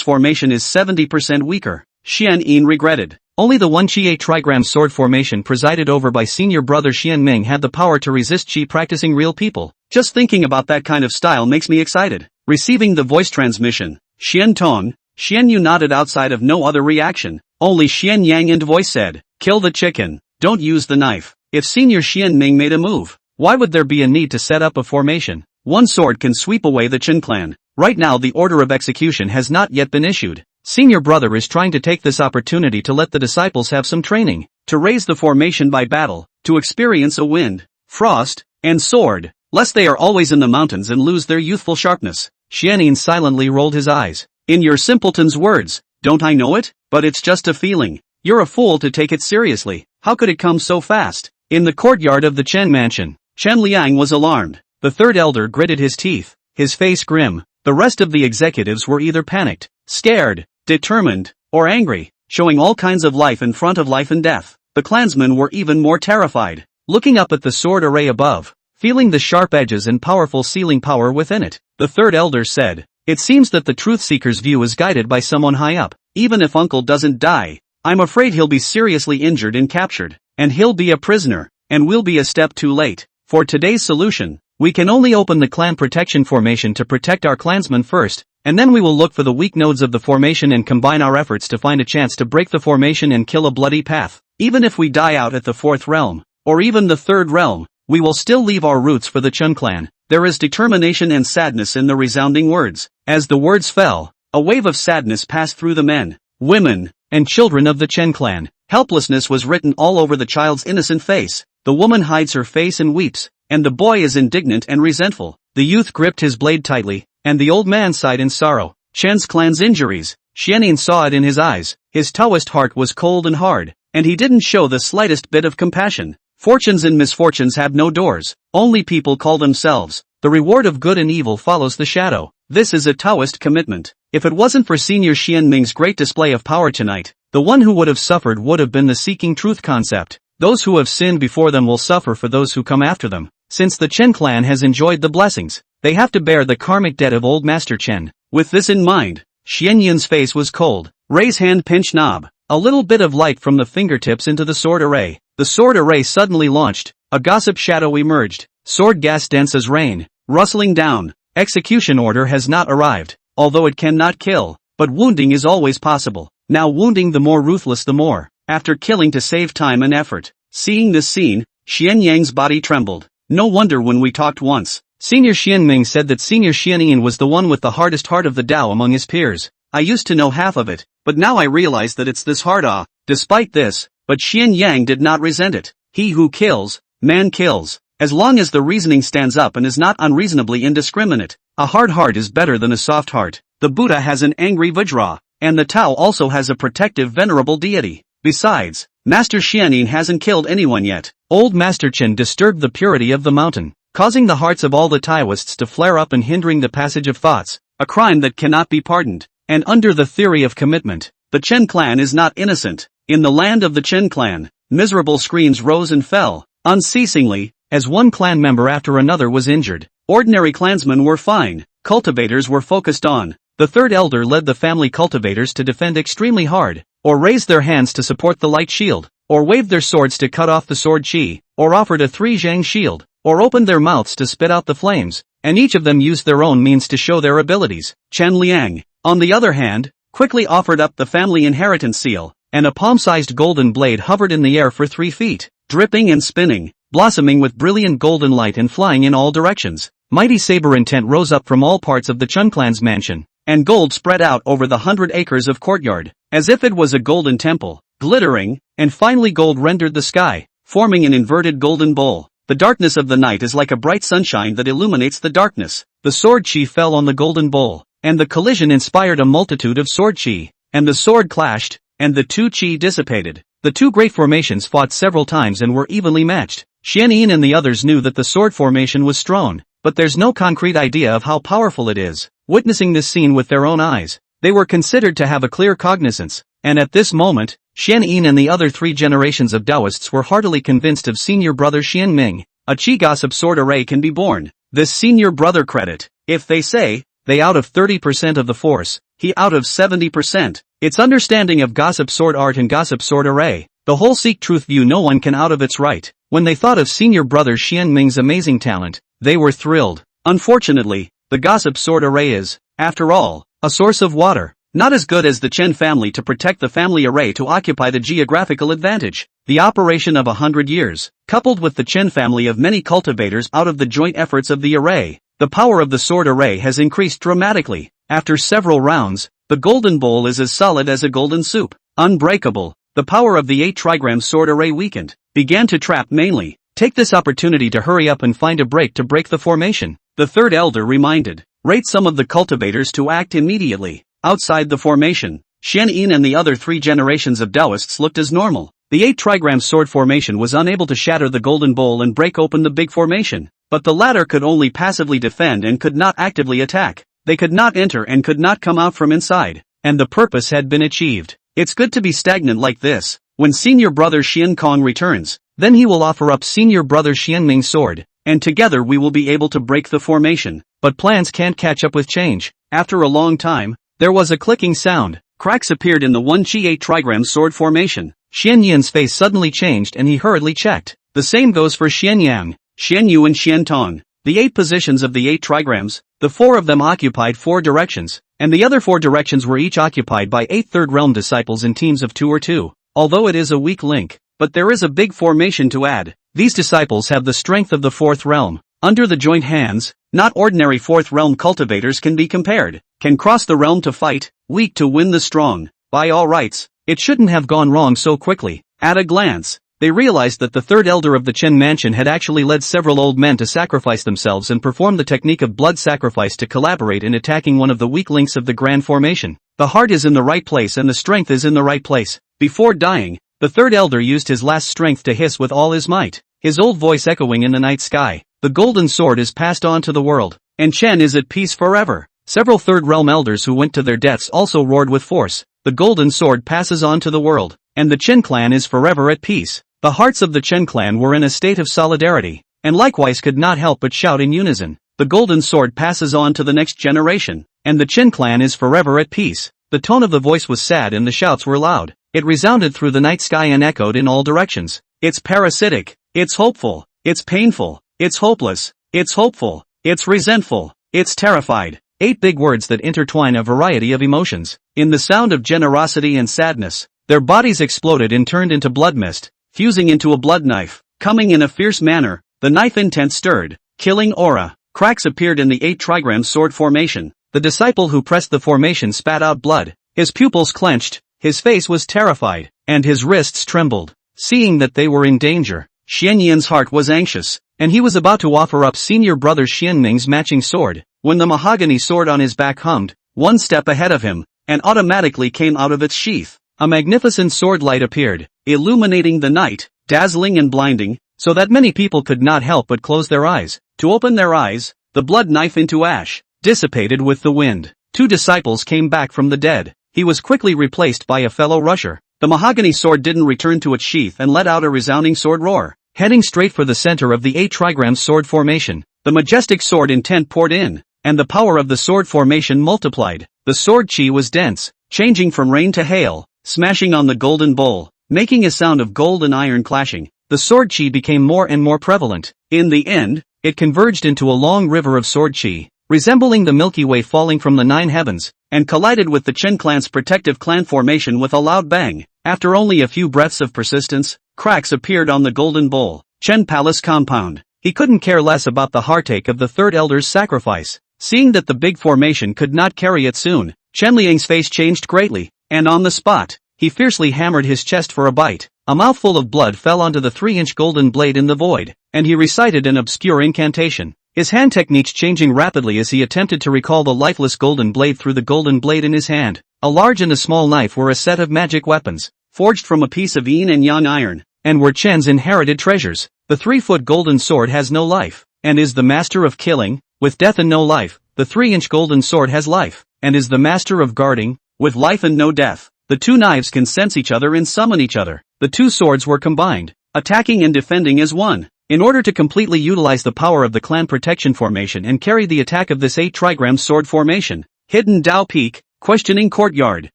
formation is 70% weaker. Xian Yin regretted. Only the 1 Qi trigram sword formation presided over by senior brother Xianming had the power to resist Qi practicing real people. Just thinking about that kind of style makes me excited. Receiving the voice transmission, Xian Tong, Xian Yu nodded outside of no other reaction. Only Xian Yang and voice said, "Kill the chicken, don't use the knife." If senior Xianming made a move, why would there be a need to set up a formation? One sword can sweep away the Qin clan. Right now the order of execution has not yet been issued. Senior brother is trying to take this opportunity to let the disciples have some training, to raise the formation by battle, to experience a wind, frost, and sword, lest they are always in the mountains and lose their youthful sharpness. Xianyin silently rolled his eyes. In your simpleton's words, don't I know it? But it's just a feeling. You're a fool to take it seriously. How could it come so fast? In the courtyard of the Chen mansion, Chen Liang was alarmed. The third elder gritted his teeth, his face grim. The rest of the executives were either panicked, scared, determined, or angry, showing all kinds of life in front of life and death. The clansmen were even more terrified, looking up at the sword array above, feeling the sharp edges and powerful sealing power within it. The third elder said, "It seems that the truth-seeker's view is guided by someone high up. Even if uncle doesn't die, I'm afraid he'll be seriously injured and captured, and he'll be a prisoner, and we'll be a step too late. For today's solution, we can only open the clan protection formation to protect our clansmen first, and then we will look for the weak nodes of the formation and combine our efforts to find a chance to break the formation and kill a bloody path. Even if we die out at the fourth realm, or even the third realm, we will still leave our roots for the Chun clan." There is determination and sadness in the resounding words. As the words fell, a wave of sadness passed through the men, women, and children of the Chen clan. Helplessness was written all over the child's innocent face. The woman hides her face and weeps, and the boy is indignant and resentful. The youth gripped his blade tightly, and the old man sighed in sorrow. Chen's clan's injuries, Xianyin saw it in his eyes. His Taoist heart was cold and hard, and he didn't show the slightest bit of compassion. Fortunes and misfortunes have no doors, only people call themselves. The reward of good and evil follows the shadow. This is a Taoist commitment. If it wasn't for Senior Xianming's great display of power tonight, the one who would have suffered would have been the seeking truth concept. Those who have sinned before them will suffer for those who come after them. Since the Chen clan has enjoyed the blessings, they have to bear the karmic debt of old Master Chen. With this in mind, Xianyin's face was cold. Raise hand pinch knob. A little bit of light from the fingertips into the sword array. The sword array suddenly launched. A gossip shadow emerged. Sword gas dense as rain, rustling down. Execution order has not arrived. Although it cannot kill, but wounding is always possible. Now wounding the more ruthless the more. After killing to save time and effort. Seeing this scene, Xian Yang's body trembled. No wonder when we talked once, Senior Xianming said that Senior Xianyin was the one with the hardest heart of the Tao among his peers. I used to know half of it, but now I realize that it's this hard. Despite this, but Xian Yang did not resent it. He who kills, man kills. As long as the reasoning stands up and is not unreasonably indiscriminate, a hard heart is better than a soft heart. The Buddha has an angry Vajra, and the Tao also has a protective venerable deity. Besides, Master Xianyin hasn't killed anyone yet. Old Master Chen disturbed the purity of the mountain, causing the hearts of all the Taoists to flare up and hindering the passage of thoughts, a crime that cannot be pardoned. And under the theory of commitment, the Chen clan is not innocent. In the land of the Chen clan, miserable screams rose and fell, unceasingly, as one clan member after another was injured. Ordinary clansmen were fine, cultivators were focused on. The third elder led the family cultivators to defend extremely hard, or raised their hands to support the light shield, or waved their swords to cut off the sword chi, or offered a three-zhang shield, or opened their mouths to spit out the flames, and each of them used their own means to show their abilities. Chen Liang, on the other hand, quickly offered up the family inheritance seal, and a palm-sized golden blade hovered in the air for 3 feet, dripping and spinning, blossoming with brilliant golden light and flying in all directions. Mighty saber intent rose up from all parts of the Chun clan's mansion, and gold spread out over the 100 acres of courtyard, as if it was a golden temple, glittering, and finally gold rendered the sky, forming an inverted golden bowl. The darkness of the night is like a bright sunshine that illuminates the darkness. The sword chi fell on the golden bowl, and the collision inspired a multitude of sword chi, and the sword clashed, and the two chi dissipated. The two great formations fought several times and were evenly matched. Xianyin and the others knew that the sword formation was strong, but there's no concrete idea of how powerful it is. Witnessing this scene with their own eyes, they were considered to have a clear cognizance, and at this moment, Xianyin and the other 3 generations of Taoists were heartily convinced of senior brother Xianming. A Qi gossip sword array can be born. this senior brother credit. If they say, they out of 30% of the force, he out of 70%. Its understanding of gossip sword art and gossip sword array. The whole seek truth view no one can out of its right. When they thought of senior brother Xian Ming's amazing talent, they were thrilled. Unfortunately, the gossip sword array is, after all, a source of water. Not as good as the Chen family to protect the family array to occupy the geographical advantage. The operation of 100 years, coupled with the Chen family of many cultivators out of the joint efforts of the array, the power of the sword array has increased dramatically. After several rounds, the golden bowl is as solid as a golden soup. Unbreakable. The power of the 8 trigram sword array weakened, began to trap mainly. Take this opportunity to hurry up and find a break to break the formation. The third elder reminded. Rate some of the cultivators to act immediately. Outside the formation, Shen Yin and the other 3 generations of Taoists looked as normal. The 8 trigram sword formation was unable to shatter the golden bowl and break open the big formation, but the latter could only passively defend and could not actively attack. They could not enter and could not come out from inside, and the purpose had been achieved. It's good to be stagnant like this. When senior brother Xian Kong returns, then he will offer up senior brother Xian Ming's sword, and together we will be able to break the formation. But plans can't catch up with change. After a long time, there was a clicking sound. Cracks appeared in the 1-chi 8 trigram sword formation. Xian Yin's face suddenly changed and he hurriedly checked. The same goes for Xian Yang, Xian Yu and Xian Tong. The 8 positions of the 8 trigrams, the 4 of them occupied 4 directions, and the other 4 directions were each occupied by 8 third realm disciples in teams of 2 or 2. Although it is a weak link, but there is a big formation to add. These disciples have the strength of the 4th realm. Under the joint hands, not ordinary 4th realm cultivators can be compared. Can cross the realm to fight, weak to win the strong. By all rights, it shouldn't have gone wrong so quickly. At a glance, they realized that the third elder of the Chen mansion had actually led several old men to sacrifice themselves and perform the technique of blood sacrifice to collaborate in attacking one of the weak links of the grand formation. The heart is in the right place and the strength is in the right place. Before dying, the third elder used his last strength to hiss with all his might, his old voice echoing in the night sky. The golden sword is passed on to the world, and Chen is at peace forever. Several third realm elders who went to their deaths also roared with force. The golden sword passes on to the world, and the Chen clan is forever at peace. The hearts of the Chen clan were in a state of solidarity, and likewise could not help but shout in unison. The golden sword passes on to the next generation, and the Chen clan is forever at peace. The tone of the voice was sad and the shouts were loud. It resounded through the night sky and echoed in all directions. It's parasitic, it's hopeful, it's painful, it's hopeless, it's hopeful, it's resentful, it's terrified. 8 big words that intertwine a variety of emotions. In the sound of generosity and sadness, their bodies exploded and turned into blood mist, fusing into a blood knife. Coming in a fierce manner, the knife intent stirred, killing aura. Cracks appeared in the 8 trigram sword formation. The disciple who pressed the formation spat out blood. His pupils clenched, his face was terrified, and his wrists trembled. Seeing that they were in danger, Xian Yin's heart was anxious, and he was about to offer up senior brother Xian Ming's matching sword, when the mahogany sword on his back hummed, 1 step ahead of him, and automatically came out of its sheath. A magnificent sword light appeared, illuminating the night, dazzling and blinding, so that many people could not help but close their eyes. To open their eyes, the blood knife into ash, dissipated with the wind. 2 disciples came back from the dead. He was quickly replaced by a fellow rusher. The mahogany sword didn't return to its sheath and let out a resounding sword roar. Heading straight for the center of the 8 trigram sword formation, the majestic sword intent poured in, and the power of the sword formation multiplied. The sword chi was dense, changing from rain to hail, smashing on the golden bowl, making a sound of gold and iron clashing. The sword chi became more and more prevalent. In the end, it converged into a long river of sword chi, resembling the Milky Way falling from the 9 heavens, and collided with the Chen clan's protective clan formation with a loud bang. After only a few breaths of persistence, cracks appeared on the golden bowl. Chen Palace compound. He couldn't care less about the heartache of the third elder's sacrifice. Seeing that the big formation could not carry it soon, Chen Liang's face changed greatly, and on the spot, he fiercely hammered his chest for a bite. A mouthful of blood fell onto the 3-inch golden blade in the void, and he recited an obscure incantation. His hand techniques changing rapidly as he attempted to recall the lifeless golden blade through the golden blade in his hand. A large and a small knife were a set of magic weapons, forged from a piece of yin and yang iron, and were Chen's inherited treasures. The 3-foot golden sword has no life, and is the master of killing. With death and no life, the 3-inch golden sword has life, and is the master of guarding, with life and no death. The 2 knives can sense each other and summon each other. The 2 swords were combined, attacking and defending as one. In order to completely utilize the power of the clan protection formation and carry the attack of this 8 trigram sword formation, hidden Dao Peak, questioning courtyard,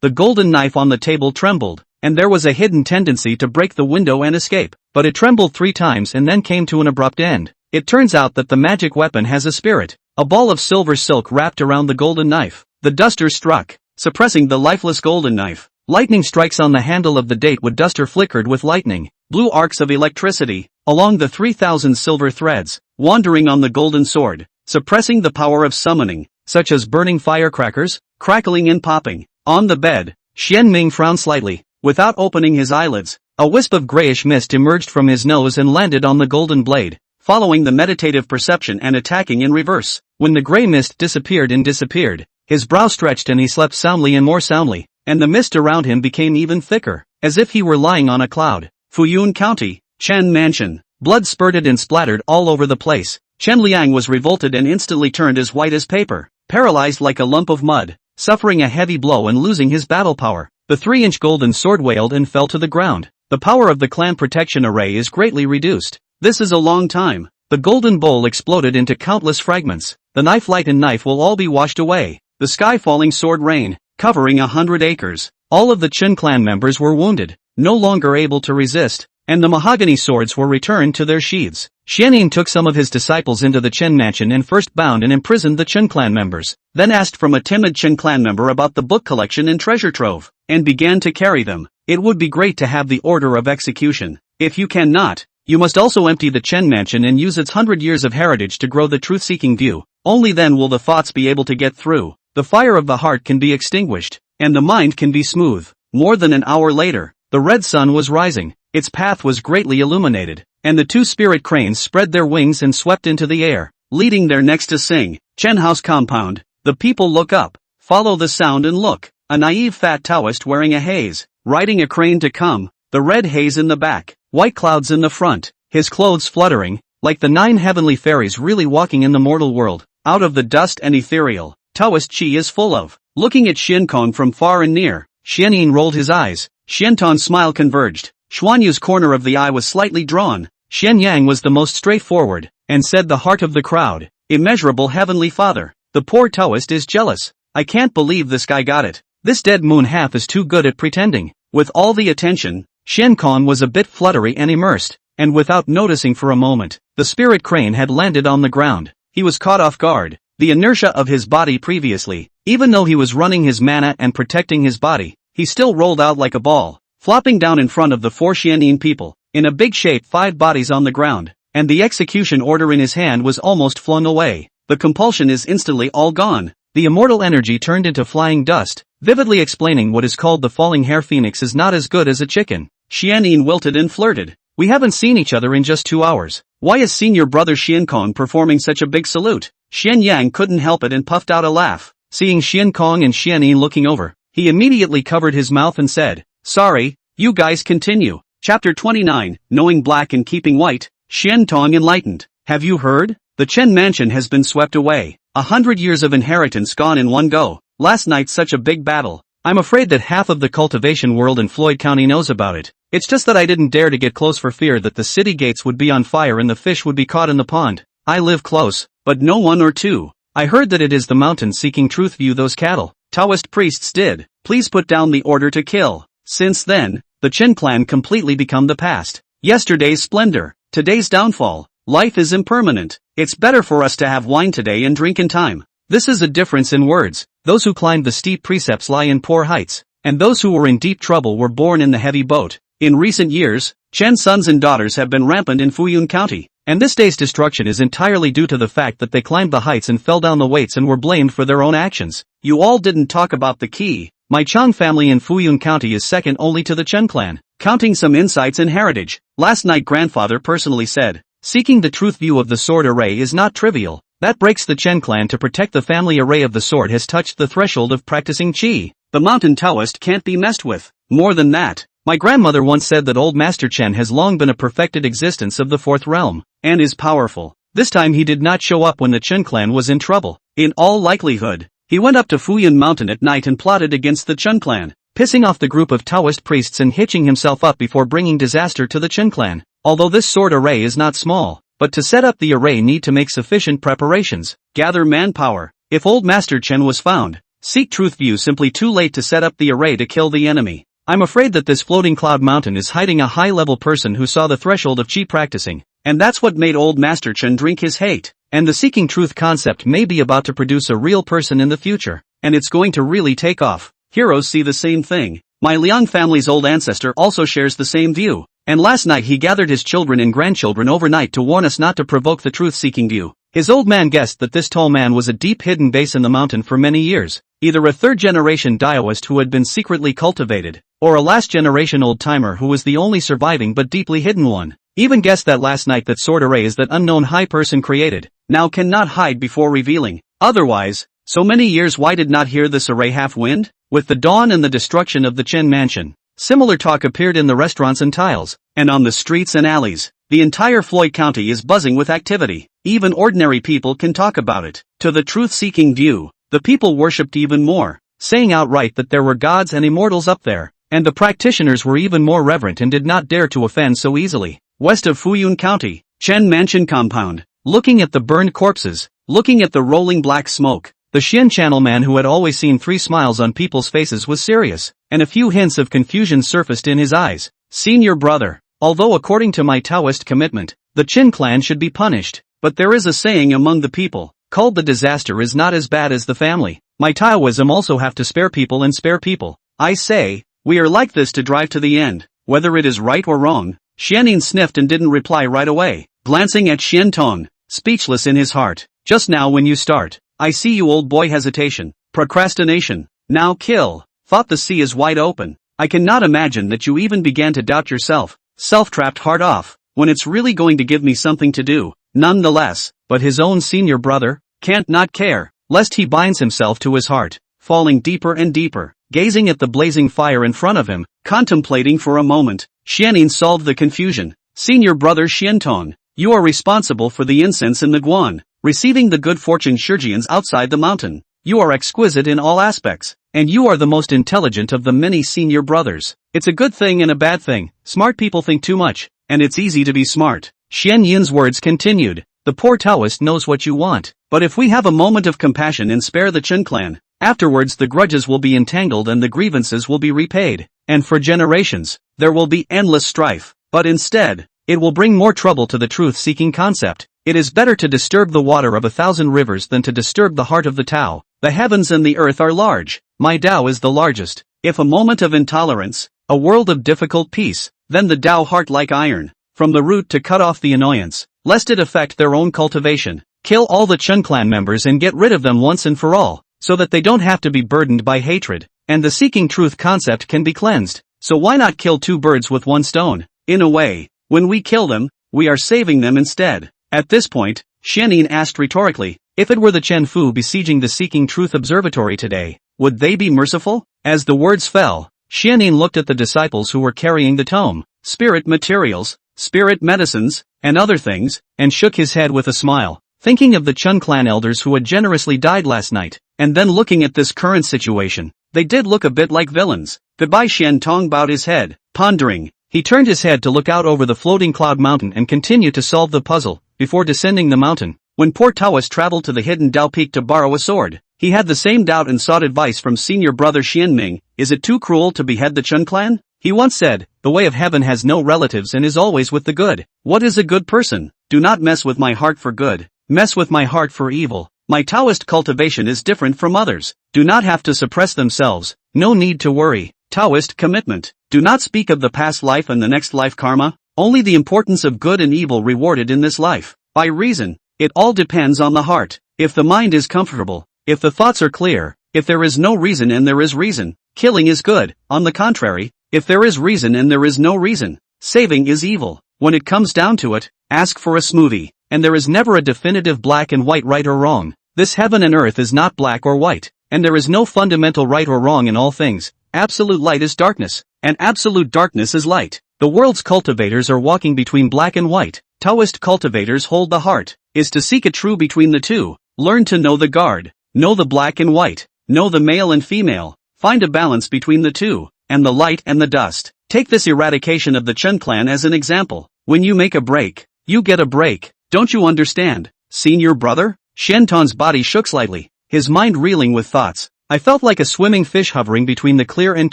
the golden knife on the table trembled, and there was a hidden tendency to break the window and escape, but it trembled 3 times and then came to an abrupt end. It turns out that the magic weapon has a spirit, a ball of silver silk wrapped around the golden knife. The duster struck, suppressing the lifeless golden knife. Lightning strikes on the handle of the datewood duster flickered with lightning, blue arcs of electricity, along the 3,000 silver threads, wandering on the golden sword, suppressing the power of summoning, such as burning firecrackers, crackling and popping. On the bed, Xian Ming frowned slightly. Without opening his eyelids, a wisp of grayish mist emerged from his nose and landed on the golden blade, following the meditative perception and attacking in reverse. When the gray mist disappeared, his brow stretched and he slept soundly and more soundly, and the mist around him became even thicker, as if he were lying on a cloud. Fuyun County, Chen Mansion. Blood spurted and splattered all over the place. Chen Liang was revolted and instantly turned as white as paper, paralyzed like a lump of mud, suffering a heavy blow and losing his battle power. The 3-inch golden sword wailed and fell to the ground. The power of the clan protection array is greatly reduced. This is a long time. The golden bowl exploded into countless fragments. The knife light and knife will all be washed away. The sky falling sword rain, covering 100 acres. All of the Chen clan members were wounded, no longer able to resist, and the mahogany swords were returned to their sheaths. Xianyin took some of his disciples into the Chen mansion and first bound and imprisoned the Chen clan members, then asked from a timid Chen clan member about the book collection and treasure trove, and began to carry them. It would be great to have the order of execution. If you cannot, you must also empty the Chen mansion and use its 100 years of heritage to grow the truth-seeking view. Only then will the thoughts be able to get through. The fire of the heart can be extinguished, and the mind can be smooth. More than an hour later, the red sun was rising. Its path was greatly illuminated, and the 2 spirit cranes spread their wings and swept into the air, leading their necks to sing. Chen House Compound. The people look up, follow the sound and look. A naive fat Taoist wearing a haze, riding a crane to come, the red haze in the back, white clouds in the front, his clothes fluttering, like the 9 heavenly fairies really walking in the mortal world, out of the dust and ethereal. Taoist chi is full of. Looking at Xiankong from far and near, Xianyin rolled his eyes. Xianton's smile converged. Xuanyu's corner of the eye was slightly drawn. Xian Yang was the most straightforward, and said the heart of the crowd, immeasurable heavenly father. The poor Taoist is jealous. I can't believe this guy got it. This dead moon half is too good at pretending. With all the attention, Xiankong was a bit fluttery and immersed, and without noticing for a moment, the spirit crane had landed on the ground. He was caught off guard. The inertia of his body previously, even though he was running his mana and protecting his body, he still rolled out like a ball, flopping down in front of the 4 Xianyin people, in a big shape 5 bodies on the ground, and the execution order in his hand was almost flung away. The compulsion is instantly all gone. The immortal energy turned into flying dust, vividly explaining what is called the falling hair phoenix is not as good as a chicken. Xianyin wilted and flirted. We haven't seen each other in just 2 hours. Why is senior brother Xiankong performing such a big salute? Xian Yang couldn't help it and puffed out a laugh. Seeing Xiankong and Xianyin looking over, he immediately covered his mouth and said, "Sorry, you guys continue." Chapter 29, Knowing Black and Keeping White. Xiantong enlightened. Have you heard? The Chen mansion has been swept away. 100 years of inheritance gone in one go. Last night such a big battle. I'm afraid that half of the cultivation world in Floyd County knows about it. It's just that I didn't dare to get close for fear that the city gates would be on fire and the fish would be caught in the pond. I live close, but no 1 or 2. I heard that it is the mountains seeking truth view those cattle. Taoist priests did. Please put down the order to kill. Since then, the Chen clan completely become the past. Yesterday's splendor, today's downfall. Life is impermanent. It's better for us to have wine today and drink in time. This is a difference in words. Those who climbed the steep precepts lie in poor heights, and those who were in deep trouble were born in the heavy boat. In recent years, Chen's sons and daughters have been rampant in Fuyun County, and this day's destruction is entirely due to the fact that they climbed the heights and fell down the weights and were blamed for their own actions. You all didn't talk about the key. My Chang family in Fuyun County is second only to the Chen clan. Counting some insights and heritage, last night grandfather personally said, seeking the truth view of the sword array is not trivial. That breaks the Chen clan to protect the family array of the sword has touched the threshold of practicing qi. The mountain Taoist can't be messed with. More than that, my grandmother once said that old Master Chen has long been a perfected existence of the 4th realm, and is powerful. This time he did not show up when the Chen clan was in trouble. In all likelihood, he went up to Fuyun Mountain at night and plotted against the Chen clan, pissing off the group of Taoist priests and hitching himself up before bringing disaster to the Chen clan. Although this sword array is not small, but to set up the array need to make sufficient preparations, gather manpower. If old Master Chen was found, seek truth view simply too late to set up the array to kill the enemy. I'm afraid that this floating cloud mountain is hiding a high-level person who saw the threshold of chi practicing, and that's what made old Master Chen drink his hate. And the seeking truth concept may be about to produce a real person in the future, and it's going to really take off. Heroes see the same thing. My Liang family's old ancestor also shares the same view, and last night he gathered his children and grandchildren overnight to warn us not to provoke the truth-seeking view. His old man guessed that this tall man was a deep hidden base in the mountain for many years, either a third-generation Daoist who had been secretly cultivated, or a last-generation old-timer who was the only surviving but deeply hidden one. Even guessed that last night that sword array is that unknown high person created, now cannot hide before revealing. Otherwise, so many years why did not hear this array half-wind? With the dawn and the destruction of the Chen mansion, similar talk appeared in the restaurants and tiles, and on the streets and alleys. The entire Floyd County is buzzing with activity. Even ordinary people can talk about it. To the truth-seeking view, the people worshipped even more, saying outright that there were gods and immortals up there, and the practitioners were even more reverent and did not dare to offend so easily. West of Fuyun County, Chen Mansion Compound, looking at the burned corpses, looking at the rolling black smoke, the Xian Channel man who had always seen 3 smiles on people's faces was serious, and a few hints of confusion surfaced in his eyes. Senior brother, although according to my Taoist commitment, the Qin clan should be punished, but there is a saying among the people, called the disaster is not as bad as the family. My Taoism also have to spare people and spare people. I say, we are like this to drive to the end, whether it is right or wrong. Xianin sniffed and didn't reply right away, glancing at Xian Tong, speechless in his heart. Just now when you start, I see you old boy hesitation, procrastination, now kill, thought the sea is wide open. I cannot imagine that you even began to doubt yourself, self-trapped hard off, when it's really going to give me something to do, nonetheless, but his own senior brother, can't not care, lest he binds himself to his heart, falling deeper and deeper, gazing at the blazing fire in front of him, contemplating for a moment. Xianin solved the confusion. Senior brother Xiantong, you are responsible for the incense in the Guan, receiving the good fortune Shurjians outside the mountain. You are exquisite in all aspects, and you are the most intelligent of the many senior brothers. It's a good thing and a bad thing. Smart people think too much, and it's easy to be smart. Xian Yin's words continued. The poor Taoist knows what you want, but if we have a moment of compassion and spare the Chen clan, afterwards the grudges will be entangled and the grievances will be repaid, and for generations, there will be endless strife, but instead, it will bring more trouble to the truth-seeking concept. It is better to disturb the water of 1,000 rivers than to disturb the heart of the Tao. The heavens and the earth are large, my Tao is the largest. If a moment of intolerance, a world of difficult peace, then the Tao heart like iron, from the root to cut off the annoyance, lest it affect their own cultivation. Kill all the Chen clan members and get rid of them once and for all, so that they don't have to be burdened by hatred, and the seeking truth concept can be cleansed. So why not kill 2 birds with 1 stone? In a way, when we kill them, we are saving them instead. At this point, Xianin asked rhetorically, if it were the Chen Fu besieging the Seeking Truth Observatory today, would they be merciful? As the words fell, Xianin looked at the disciples who were carrying the tome, spirit materials, spirit medicines, and other things, and shook his head with a smile, thinking of the Chen clan elders who had generously died last night, and then looking at this current situation. They did look a bit like villains. Goodbye. Xian Tong bowed his head, pondering. He turned his head to look out over the floating cloud mountain and continue to solve the puzzle, before descending the mountain. When poor Taoist traveled to the hidden Dao Peak to borrow a sword, he had the same doubt and sought advice from senior brother Xianming. Is it too cruel to behead the Chen clan? He once said, the way of heaven has no relatives and is always with the good. What is a good person? Do not mess with my heart for good, mess with my heart for evil. My Taoist cultivation is different from others. Do not have to suppress themselves, no need to worry. Taoist commitment. Do not speak of the past life and the next life karma, only the importance of good and evil rewarded in this life. By reason, it all depends on the heart. If the mind is comfortable, if the thoughts are clear, if there is no reason and there is reason, killing is good. On the contrary, if there is reason and there is no reason, saving is evil. When it comes down to it, ask for a smoothie, and there is never a definitive black and white right or wrong. This heaven and earth is not black or white, and there is no fundamental right or wrong in all things. Absolute light is darkness, and absolute darkness is light. The world's cultivators are walking between black and white. Taoist cultivators hold the heart, is to seek a true between the two. Learn to know the guard, know the black and white, know the male and female, find a balance between the two, and the light and the dust. Take this eradication of the Chen clan as an example. When you make a break, you get a break. Don't you understand, senior brother? Shenton's body shook slightly, his mind reeling with thoughts. I felt like a swimming fish hovering between the clear and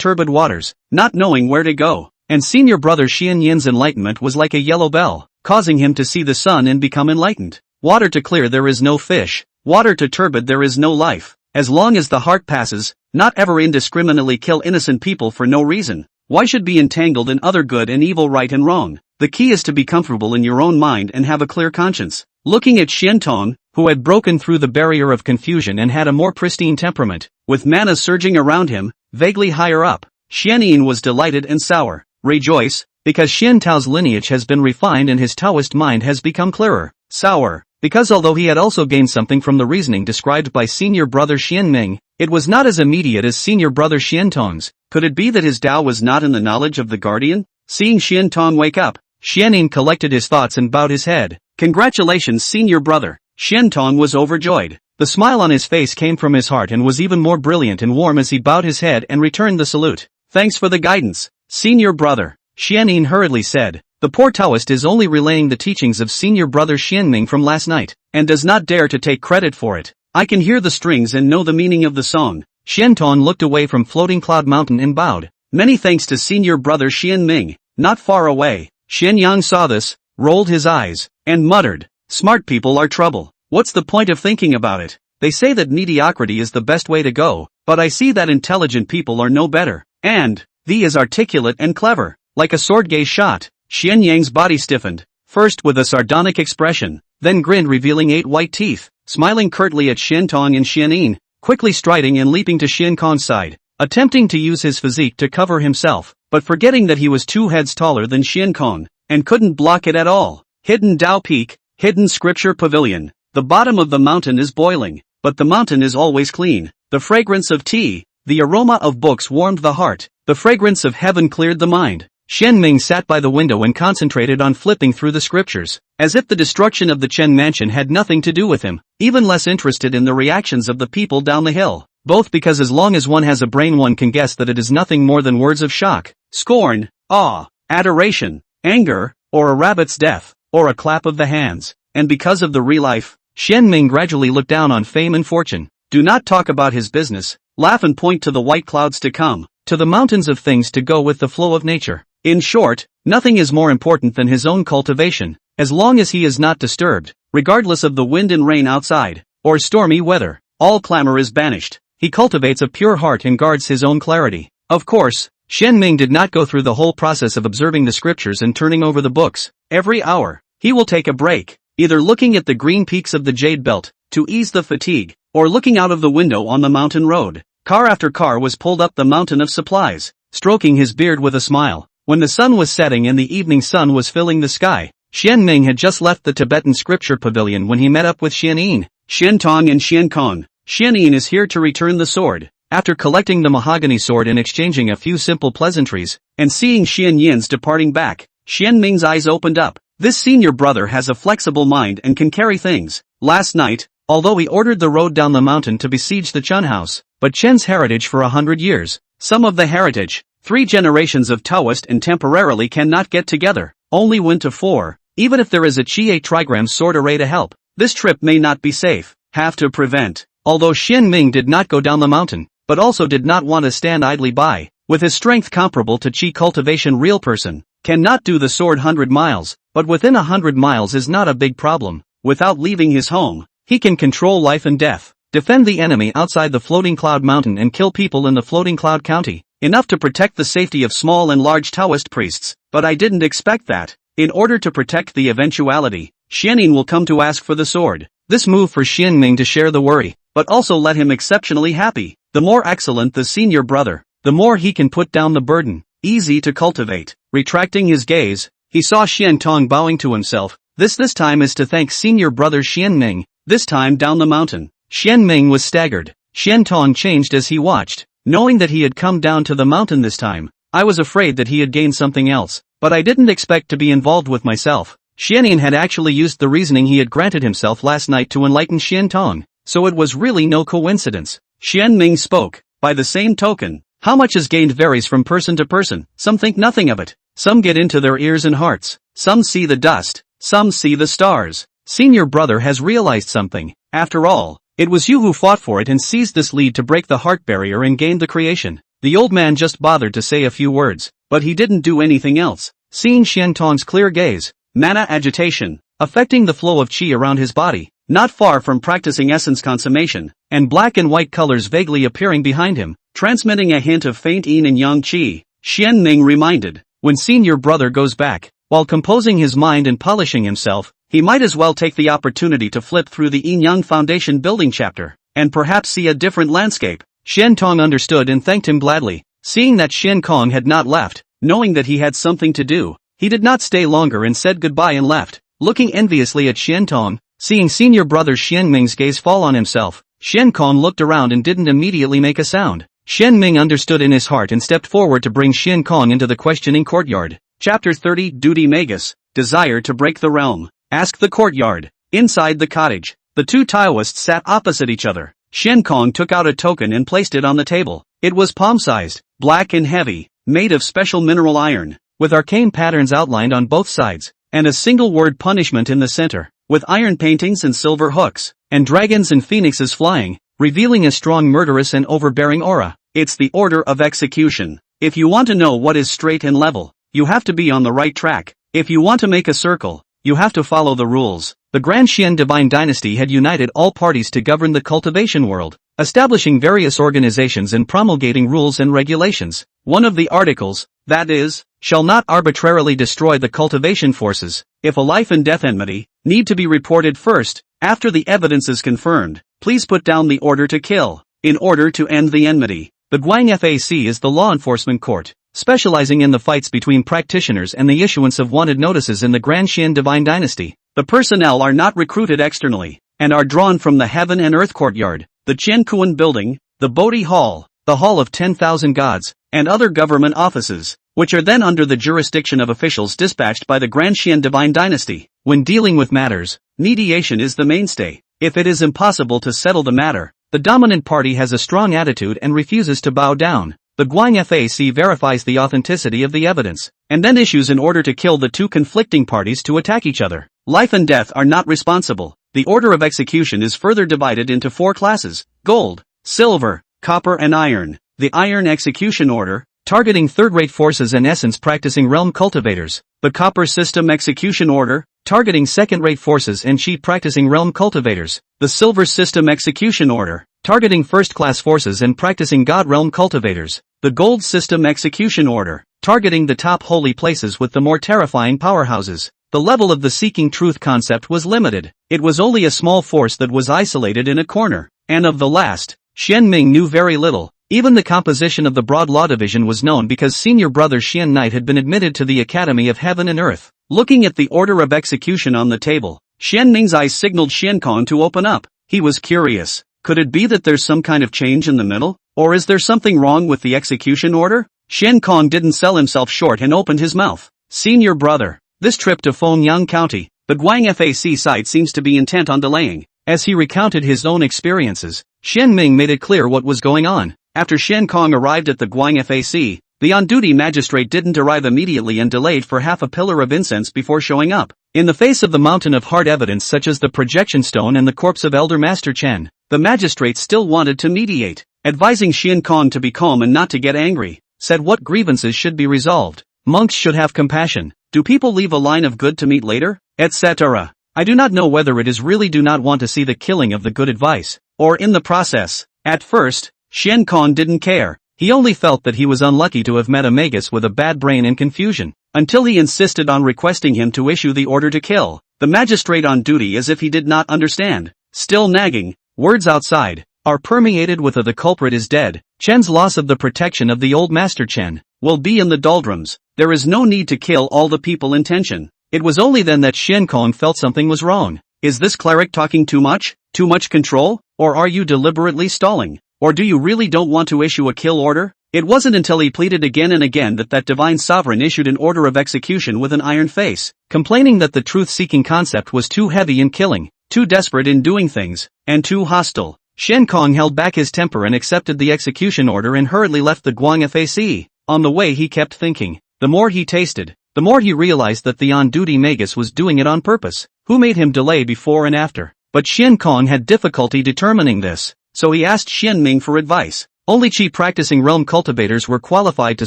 turbid waters, not knowing where to go. And senior brother Xian Yin's enlightenment was like a yellow bell, causing him to see the sun and become enlightened. Water to clear there is no fish, water to turbid there is no life. As long as the heart passes, not ever indiscriminately kill innocent people for no reason. Why should be entangled in other good and evil, right and wrong? The key is to be comfortable in your own mind and have a clear conscience. Looking at Xiantong, who had broken through the barrier of confusion and had a more pristine temperament, with mana surging around him, vaguely higher up, Xianyin was delighted and sour. Rejoice, because Xian Tao's lineage has been refined and his Taoist mind has become clearer. Sour, because although he had also gained something from the reasoning described by senior brother Xian Ming, it was not as immediate as senior brother Xiantong's. Could it be that his Tao was not in the knowledge of the guardian? Seeing Xiantong wake up, Xianyin collected his thoughts and bowed his head. Congratulations, senior brother. Xiantong was overjoyed. The smile on his face came from his heart and was even more brilliant and warm as he bowed his head and returned the salute. Thanks for the guidance, senior brother, Xianyin hurriedly said. The poor Taoist is only relaying the teachings of senior brother Xianming from last night, and does not dare to take credit for it. I can hear the strings and know the meaning of the song. Xiantong looked away from Floating Cloud Mountain and bowed. Many thanks to senior brother Xianming. Not far away, Xianyang saw this, rolled his eyes, and muttered, smart people are trouble. What's the point of thinking about it? They say that mediocrity is the best way to go, but I see that intelligent people are no better. And, thee is articulate and clever, like a sword gaze shot. Xianyang's body stiffened, first with a sardonic expression, then grinned revealing 8 white teeth, smiling curtly at Xiantong and Xianyin, quickly striding and leaping to Xiankong's side, attempting to use his physique to cover himself, but forgetting that he was 2 heads taller than Xiankong, and couldn't block it at all. Hidden Dao Peak, hidden scripture pavilion. The bottom of the mountain is boiling, but the mountain is always clean. The fragrance of tea, the aroma of books warmed the heart, the fragrance of heaven cleared the mind. Xianming sat by the window and concentrated on flipping through the scriptures, as if the destruction of the Chen mansion had nothing to do with him, even less interested in the reactions of the people down the hill, both because as long as one has a brain one can guess that it is nothing more than words of shock, scorn, awe, adoration, anger, or a rabbit's death, or a clap of the hands, and because of the real life, Xianming gradually looked down on fame and fortune. Do not talk about his business, laugh and point to the white clouds to come, to the mountains of things to go with the flow of nature. In short, nothing is more important than his own cultivation, as long as he is not disturbed, regardless of the wind and rain outside, or stormy weather, all clamor is banished. He cultivates a pure heart and guards his own clarity. Of course, Xianming did not go through the whole process of observing the scriptures and turning over the books. Every hour, he will take a break, either looking at the green peaks of the Jade Belt, to ease the fatigue, or looking out of the window on the mountain road. Car after car was pulled up the mountain of supplies, stroking his beard with a smile. When the sun was setting and the evening sun was filling the sky, Xianming had just left the Tibetan scripture pavilion when he met up with Xianyin, Xiantong and Xiankong. Xianyin is here to return the sword. After collecting the mahogany sword and exchanging a few simple pleasantries, and seeing Xianyin's departing back, Xianming's eyes opened up. This senior brother has a flexible mind and can carry things. Last night, although he ordered the road down the mountain to besiege the Chen house, but Chen's heritage for 100 years, some of the heritage, 3 generations of Taoist and temporarily cannot get together, only went to 4, even if there is a Qi trigram sword array to help. This trip may not be safe, have to prevent. Although Xianming did not go down the mountain, but also did not want to stand idly by, with his strength comparable to Qi cultivation real person, cannot do the sword 100 miles, but within 100 miles is not a big problem. Without leaving his home, he can control life and death, defend the enemy outside the Floating Cloud Mountain and kill people in the Floating Cloud County. Enough to protect the safety of small and large Taoist priests, but I didn't expect that. In order to protect the eventuality, Xianyin will come to ask for the sword. This move for Xianming to share the worry, but also let him exceptionally happy. The more excellent the senior brother, the more he can put down the burden. Easy to cultivate. Retracting his gaze, he saw Xiantong bowing to himself. This time is to thank senior brother Xianming, this time down the mountain. Xianming was staggered. Xiantong changed as he watched. Knowing that he had come down to the mountain this time, I was afraid that he had gained something else, but I didn't expect to be involved with myself. Xianyin had actually used the reasoning he had granted himself last night to enlighten Xiantong, so it was really no coincidence. Xianming spoke. By the same token, how much is gained varies from person to person. Some think nothing of it. Some get into their ears and hearts. some see the dust, some see the stars. Senior brother has realized something. After all, it was you who fought for it and seized this lead to break the heart barrier and gain the creation. The old man just bothered to say a few words, but he didn't do anything else. Seeing Xian Tong's clear gaze, mana agitation, affecting the flow of qi around his body, not far from practicing essence consummation, and black and white colors vaguely appearing behind him, transmitting a hint of faint yin and yang qi, Xian Ming reminded, when senior brother goes back, while composing his mind and polishing himself, he might as well take the opportunity to flip through the yin-yang foundation building chapter, and perhaps see a different landscape. Xian Tong understood and thanked him gladly. Seeing that Xian Kong had not left, knowing that he had something to do, he did not stay longer and said goodbye and left. Looking enviously at Xian Tong, seeing senior brother Xian Ming's gaze fall on himself, Xian Kong looked around and didn't immediately make a sound. Xian Ming understood in his heart and stepped forward to bring Xian Kong into the questioning courtyard. Chapter 30 Duty Magus, Desire to Break the Realm. Ask the courtyard. Inside the cottage, the two Taoists sat opposite each other. Xian Kong took out a token and placed it on the table. It was palm-sized, black and heavy, made of special mineral iron, with arcane patterns outlined on both sides, and a single word punishment in the center, with iron paintings and silver hooks, and dragons and phoenixes flying, revealing a strong murderous and overbearing aura. It's the order of execution. If you want to know what is straight and level, you have to be on the right track. If you want to make a circle, you have to follow the rules. The Grand Xian Divine Dynasty had united all parties to govern the cultivation world, establishing various organizations and promulgating rules and regulations. One of the articles, that is, shall not arbitrarily destroy the cultivation forces. If a life and death enmity need to be reported first, after the evidence is confirmed, please put down the order to kill, in order to end the enmity. The Guang FAC is the law enforcement court, specializing in the fights between practitioners and the issuance of wanted notices in the Grand Xian Divine Dynasty. The personnel are not recruited externally, and are drawn from the Heaven and Earth Courtyard, the Chen Kuan Building, the Bodhi Hall, the Hall of 10,000 Gods, and other government offices, which are then under the jurisdiction of officials dispatched by the Grand Xian Divine Dynasty. When dealing with matters, mediation is the mainstay. If it is impossible to settle the matter, the dominant party has a strong attitude and refuses to bow down. The Guang FAC verifies the authenticity of the evidence, and then issues an order to kill the two conflicting parties to attack each other. Life and death are not responsible. The order of execution is further divided into 4 classes: gold, silver, copper and iron. The iron execution order, targeting third-rate forces and essence practicing realm cultivators. The copper system execution order, targeting second-rate forces and qi practicing realm cultivators. The silver system execution order, targeting first-class forces and practicing god realm cultivators. The gold system execution order, targeting the top holy places with the more terrifying powerhouses. The level of the seeking truth concept was limited. It was only a small force that was isolated in a corner. And of the last, Xian Ming knew very little. Even the composition of the Broad Law Division was known because senior brother Xian Knight had been admitted to the Academy of Heaven and Earth. Looking at the order of execution on the table, Xian Ming's eyes signaled Xian Kong to open up. He was curious. Could it be that there's some kind of change in the middle? Or is there something wrong with the execution order? Xian Kong didn't sell himself short and opened his mouth. Senior brother, this trip to Fengyang County, the Guang FAC side seems to be intent on delaying. As he recounted his own experiences, Xian Ming made it clear what was going on. After Xian Kong arrived at the Guang FAC, the on-duty magistrate didn't arrive immediately and delayed for half a pillar of incense before showing up. In the face of the mountain of hard evidence such as the projection stone and the corpse of Elder Master Chen, the magistrate still wanted to mediate, advising Xian Kong to be calm and not to get angry, said what grievances should be resolved. Monks should have compassion. Do people leave a line of good to meet later? Etc. I do not know whether it is really do not want to see the killing of the good advice, or in the process. At first, Xian Kong didn't care. He only felt that he was unlucky to have met a magus with a bad brain and confusion, until he insisted on requesting him to issue the order to kill. The magistrate on duty as if he did not understand, still nagging. Words outside are permeated with the culprit is dead. Chen's loss of the protection of the old Master Chen will be in the doldrums. There is no need to kill all the people in tension. It was only then that Xian Kong felt something was wrong. Is this cleric talking too much? Too much control? Or are you deliberately stalling? Or do you really don't want to issue a kill order? It wasn't until he pleaded again and again that divine sovereign issued an order of execution with an iron face, complaining that the truth-seeking concept was too heavy in killing, too desperate in doing things, and too hostile. Xian Kong held back his temper and accepted the execution order and hurriedly left the Guang FAC. On the way he kept thinking. The more he tasted, the more he realized that the on-duty magus was doing it on purpose. Who made him delay before and after? But Xian Kong had difficulty determining this, so he asked Xian Ming for advice. Only Qi practicing realm cultivators were qualified to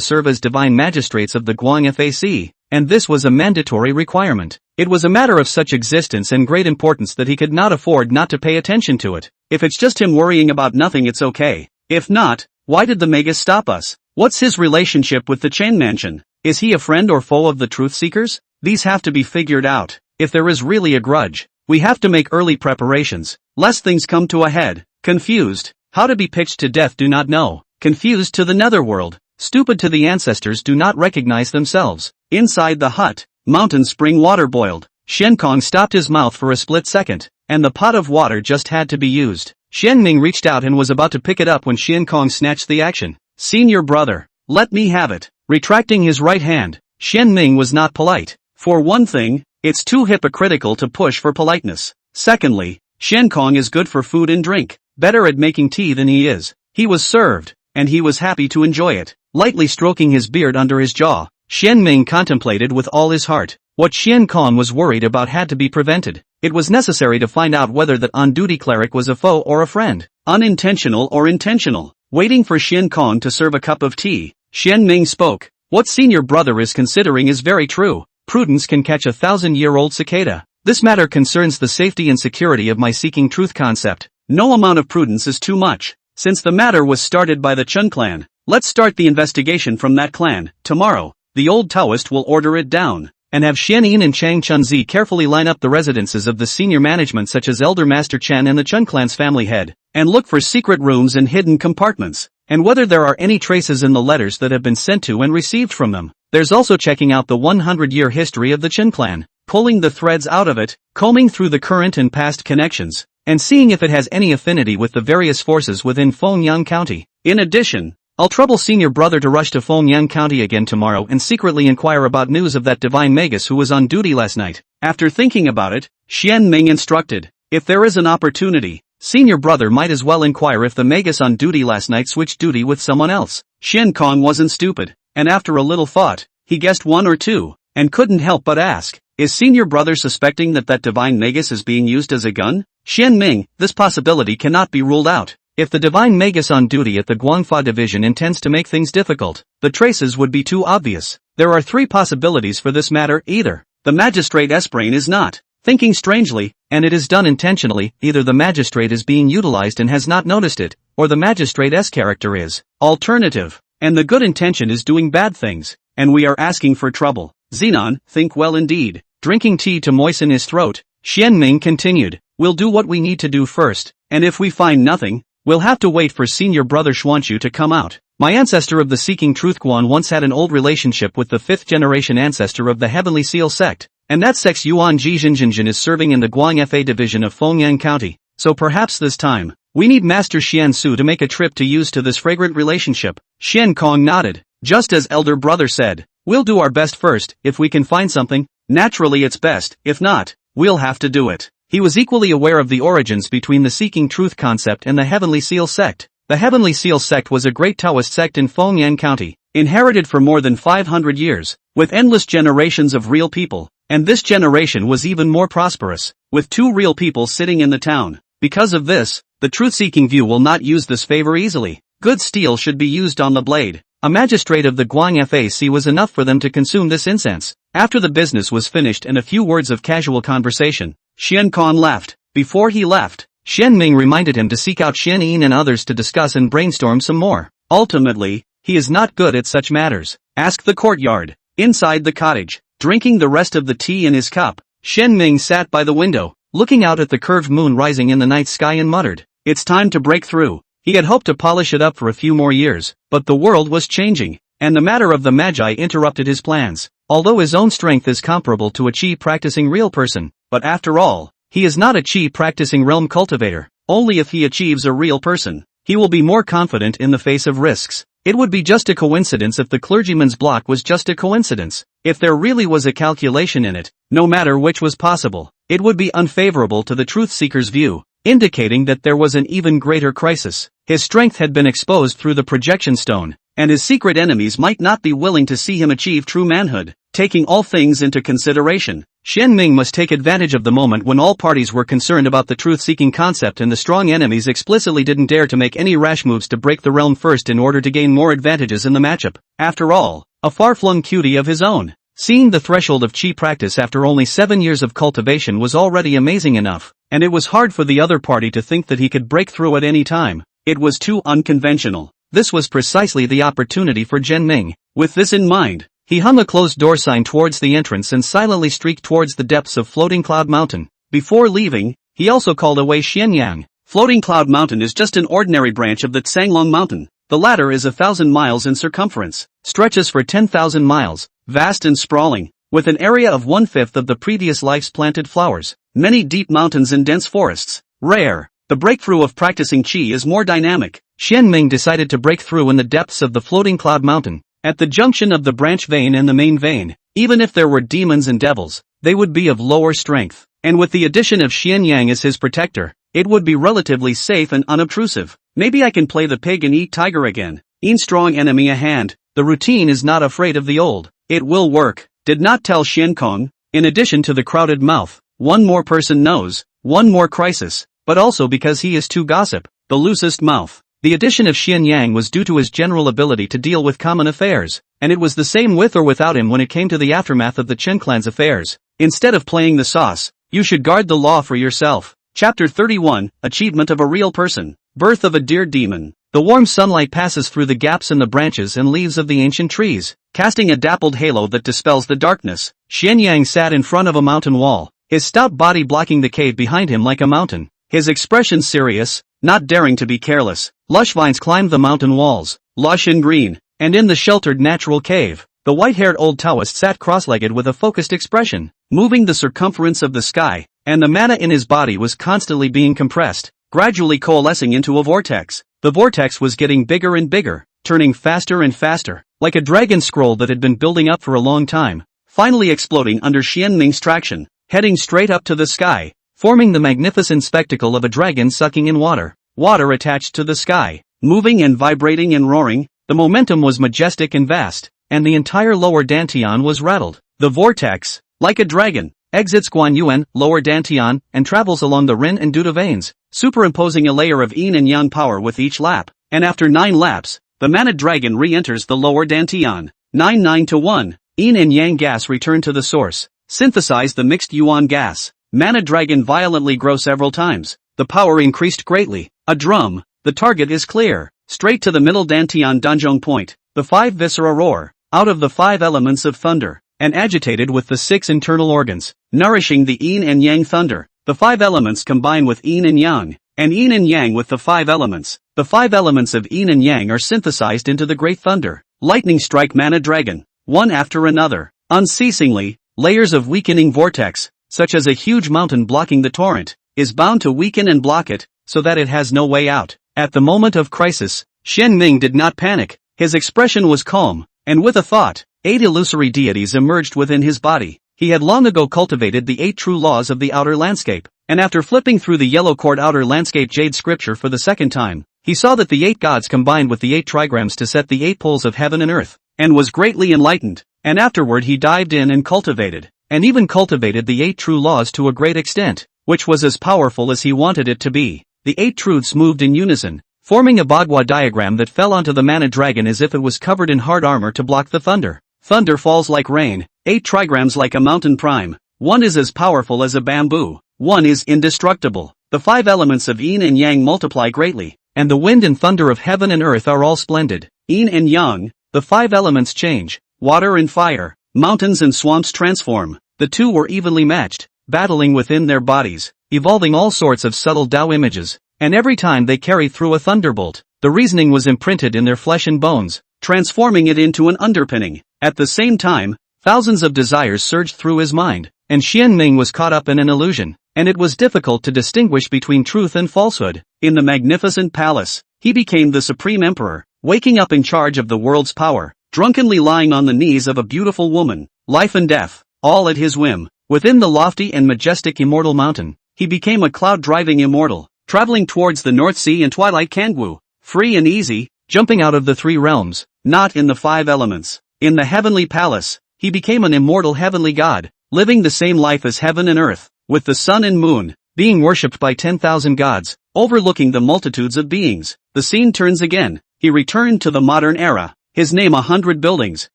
serve as divine magistrates of the Guang Fac, and this was a mandatory requirement. It was a matter of such existence and great importance that he could not afford not to pay attention to it. If it's just him worrying about nothing, it's okay. If not, why did the magus stop us? What's his relationship with the Chen Mansion? Is he a friend or foe of the truth seekers? These have to be figured out. If there is really a grudge, we have to make early preparations, lest things come to a head. Confused. How to be pitched to death do not know. Confused to the netherworld. Stupid to the ancestors do not recognize themselves. Inside the hut, mountain spring water boiled. Shen Kong stopped his mouth for a split second, and the pot of water just had to be used. Xian Ming reached out and was about to pick it up when Shen Kong snatched the action. Senior brother, let me have it. Retracting his right hand, Xian Ming was not polite. For one thing, it's too hypocritical to push for politeness. Secondly, Shen Kong is good for food and drink, better at making tea than he is. He was served, and he was happy to enjoy it. Lightly stroking his beard under his jaw, Xian Ming contemplated with all his heart. What Xian Kong was worried about had to be prevented. It was necessary to find out whether that on-duty cleric was a foe or a friend, unintentional or intentional. Waiting for Xian Kong to serve a cup of tea, Xian Ming spoke. What senior brother is considering is very true. Prudence can catch a 1,000-year-old cicada. This matter concerns the safety and security of my seeking truth concept. No amount of prudence is too much. Since the matter was started by the Chun clan, let's start the investigation from that clan. Tomorrow, the old Taoist will order it down, and have Xian Yin and Chang Chunzi carefully line up the residences of the senior management such as Elder Master Chen and the Chun clan's family head, and look for secret rooms and hidden compartments, and whether there are any traces in the letters that have been sent to and received from them. There's also checking out the 100-year history of the Chen clan, pulling the threads out of it, combing through the current and past connections, and seeing if it has any affinity with the various forces within Fengyang County. In addition, I'll trouble senior brother to rush to Fengyang County again tomorrow and secretly inquire about news of that divine magus who was on duty last night. After thinking about it, Xian Ming instructed, if there is an opportunity, senior brother might as well inquire if the magus on duty last night switched duty with someone else. Xian Kong wasn't stupid, and after a little thought, he guessed one or two, and couldn't help but ask, is senior brother suspecting that divine magus is being used as a gun? Xian Ming, this possibility cannot be ruled out. If the divine magus on duty at the Guangfa division intends to make things difficult, the traces would be too obvious. There are three possibilities for this matter: either the magistrate's brain is not thinking strangely, and it is done intentionally, either the magistrate is being utilized and has not noticed it, or the magistrate's character is alternative, and the good intention is doing bad things, and we are asking for trouble. Xenon, think well indeed. Drinking tea to moisten his throat, Xian Ming continued, we'll do what we need to do first, and if we find nothing, we'll have to wait for senior brother Xuanchu to come out. My ancestor of the Seeking Truth Guan once had an old relationship with the 5th-generation ancestor of the Heavenly Seal sect, and that sect's Yuan Jijinjinjin is serving in the Guang Fa division of Fengyang County, so perhaps this time, we need Master Xian Su to make a trip to use to this fragrant relationship. Xian Kong nodded, just as elder brother said, we'll do our best first. If we can find something, naturally it's best. If not, we'll have to do it. He was equally aware of the origins between the Seeking Truth concept and the Heavenly Seal sect. The Heavenly Seal sect was a great Taoist sect in Fengyang County, inherited for more than 500 years, with endless generations of real people, and this generation was even more prosperous, with 2 real people sitting in the town. Because of this, the truth-seeking view will not use this favor easily. Good steel should be used on the blade. A magistrate of the Guang Fac was enough for them to consume this incense. After the business was finished and a few words of casual conversation, Xian Kong left. Before he left, Xian Ming reminded him to seek out Xian Yin and others to discuss and brainstorm some more. Ultimately, he is not good at such matters. Ask the courtyard. Inside the cottage, drinking the rest of the tea in his cup, Xian Ming sat by the window, looking out at the curved moon rising in the night sky and muttered, it's time to break through. He had hoped to polish it up for a few more years, but the world was changing, and the matter of the Magi interrupted his plans. Although his own strength is comparable to a Qi practicing real person, but after all, he is not a Qi practicing realm cultivator. Only if he achieves a real person, he will be more confident in the face of risks. It would be just a coincidence if the clergyman's block was just a coincidence. If there really was a calculation in it, no matter which was possible, it would be unfavorable to the truth-seeker's view, indicating that there was an even greater crisis. His strength had been exposed through the projection stone, and his secret enemies might not be willing to see him achieve true manhood. taking all things into consideration. Xian Ming must take advantage of the moment when all parties were concerned about the truth-seeking concept and the strong enemies explicitly didn't dare to make any rash moves to break the realm first in order to gain more advantages in the matchup. After all, a far-flung cutie of his own. Seeing the threshold of chi practice after only 7 years of cultivation was already amazing enough, and it was hard for the other party to think that he could break through at any time. It was too unconventional. This was precisely the opportunity for Xian Ming. With this in mind, he hung a closed door sign towards the entrance and silently streaked towards the depths of Floating Cloud Mountain. Before leaving, he also called away Xianyang. Floating Cloud Mountain is just an ordinary branch of the Tsanglong Mountain. The latter is 1,000 miles in circumference, stretches for 10,000 miles, vast and sprawling, with an area of 1/5 of the previous life's planted flowers, many deep mountains and dense forests. Rare. The breakthrough of practicing qi is more dynamic. Xian Ming decided to break through in the depths of the Floating Cloud Mountain, at the junction of the branch vein and the main vein. Even if there were demons and devils, they would be of lower strength, and with the addition of Xianyang as his protector, it would be relatively safe and unobtrusive. Maybe I can play the pig and eat tiger again. In strong enemy a hand. The routine is not afraid of the old. It will work. Did not tell Xian Kong. In addition to the crowded mouth, one more person knows, one more crisis, but also because he is too gossip, the loosest mouth. The addition of Xianyang was due to his general ability to deal with common affairs, and it was the same with or without him when it came to the aftermath of the Chen clan's affairs. Instead of playing the sauce, you should guard the law for yourself. Chapter 31, Achievement of a Real Person. Birth of a Deer Demon. The warm sunlight passes through the gaps in the branches and leaves of the ancient trees, casting a dappled halo that dispels the darkness. Xianyang sat in front of a mountain wall, his stout body blocking the cave behind him like a mountain, his expression serious, not daring to be careless. Lush vines climbed the mountain walls, lush and green, and in the sheltered natural cave, the white-haired old Taoist sat cross-legged with a focused expression, moving the circumference of the sky, and the mana in his body was constantly being compressed, gradually coalescing into a vortex. The vortex was getting bigger and bigger, turning faster and faster, like a dragon scroll that had been building up for a long time, finally exploding under Xian Ming's traction, heading straight up to the sky, forming the magnificent spectacle of a dragon sucking in water. Water attached to the sky, moving and vibrating and roaring. The momentum was majestic and vast, and the entire lower Dantian was rattled. The vortex, like a dragon, exits Guanyuan, lower Dantian, and travels along the Rin and Duda veins, superimposing a layer of yin and yang power with each lap, and after 9 laps, the mana dragon re-enters the lower Dantian. 9-9-1, yin and yang gas return to the source, synthesize the mixed yuan gas. Mana dragon violently grow several times, the power increased greatly. A drum, the target is clear, straight to the middle Dantian Danzhong point, the 5 viscera roar, out of the 5 elements of thunder, and agitated with the 6 internal organs, nourishing the yin and yang thunder. The 5 elements combine with yin and yang with the 5 elements. The 5 elements of yin and yang are synthesized into the great thunder. Lightning strike mana dragon, one after another, unceasingly. Layers of weakening vortex, such as a huge mountain blocking the torrent, is bound to weaken and block it, so that it has no way out. At the moment of crisis, Xian Ming did not panic. His expression was calm, and with a thought, 8 illusory deities emerged within his body. He had long ago cultivated the 8 true laws of the outer landscape, and after flipping through the yellow cord outer landscape jade scripture for the second time, he saw that the 8 gods combined with the 8 trigrams to set the 8 poles of heaven and earth, and was greatly enlightened. And afterward he dived in and cultivated, and even cultivated the 8 true laws to a great extent, which was as powerful as he wanted it to be. The 8 truths moved in unison, forming a Bagua diagram that fell onto the mana dragon as if it was covered in hard armor to block the thunder. Thunder falls like rain, 8 trigrams like a mountain prime. One is as powerful as a bamboo. One is indestructible. The 5 elements of yin and yang multiply greatly, and the wind and thunder of heaven and earth are all splendid. Yin and yang, the 5 elements change. Water and fire, mountains and swamps transform. The 2 were evenly matched, battling within their bodies, evolving all sorts of subtle Tao images, and every time they carry through a thunderbolt, the reasoning was imprinted in their flesh and bones, transforming it into an underpinning. At the same time, thousands of desires surged through his mind, and Xian Ming was caught up in an illusion, and it was difficult to distinguish between truth and falsehood. In the magnificent palace, he became the supreme emperor, waking up in charge of the world's power, drunkenly lying on the knees of a beautiful woman, life and death, all at his whim. Within the lofty and majestic immortal mountain, he became a cloud-driving immortal, traveling towards the North Sea and Twilight Kangwu, free and easy, jumping out of the 3 realms, not in the 5 elements. In the heavenly palace, he became an immortal heavenly god, living the same life as heaven and earth, with the sun and moon being worshipped by 10,000 gods, overlooking the multitudes of beings. The scene turns again. He returned to the modern era. His name 100 buildings,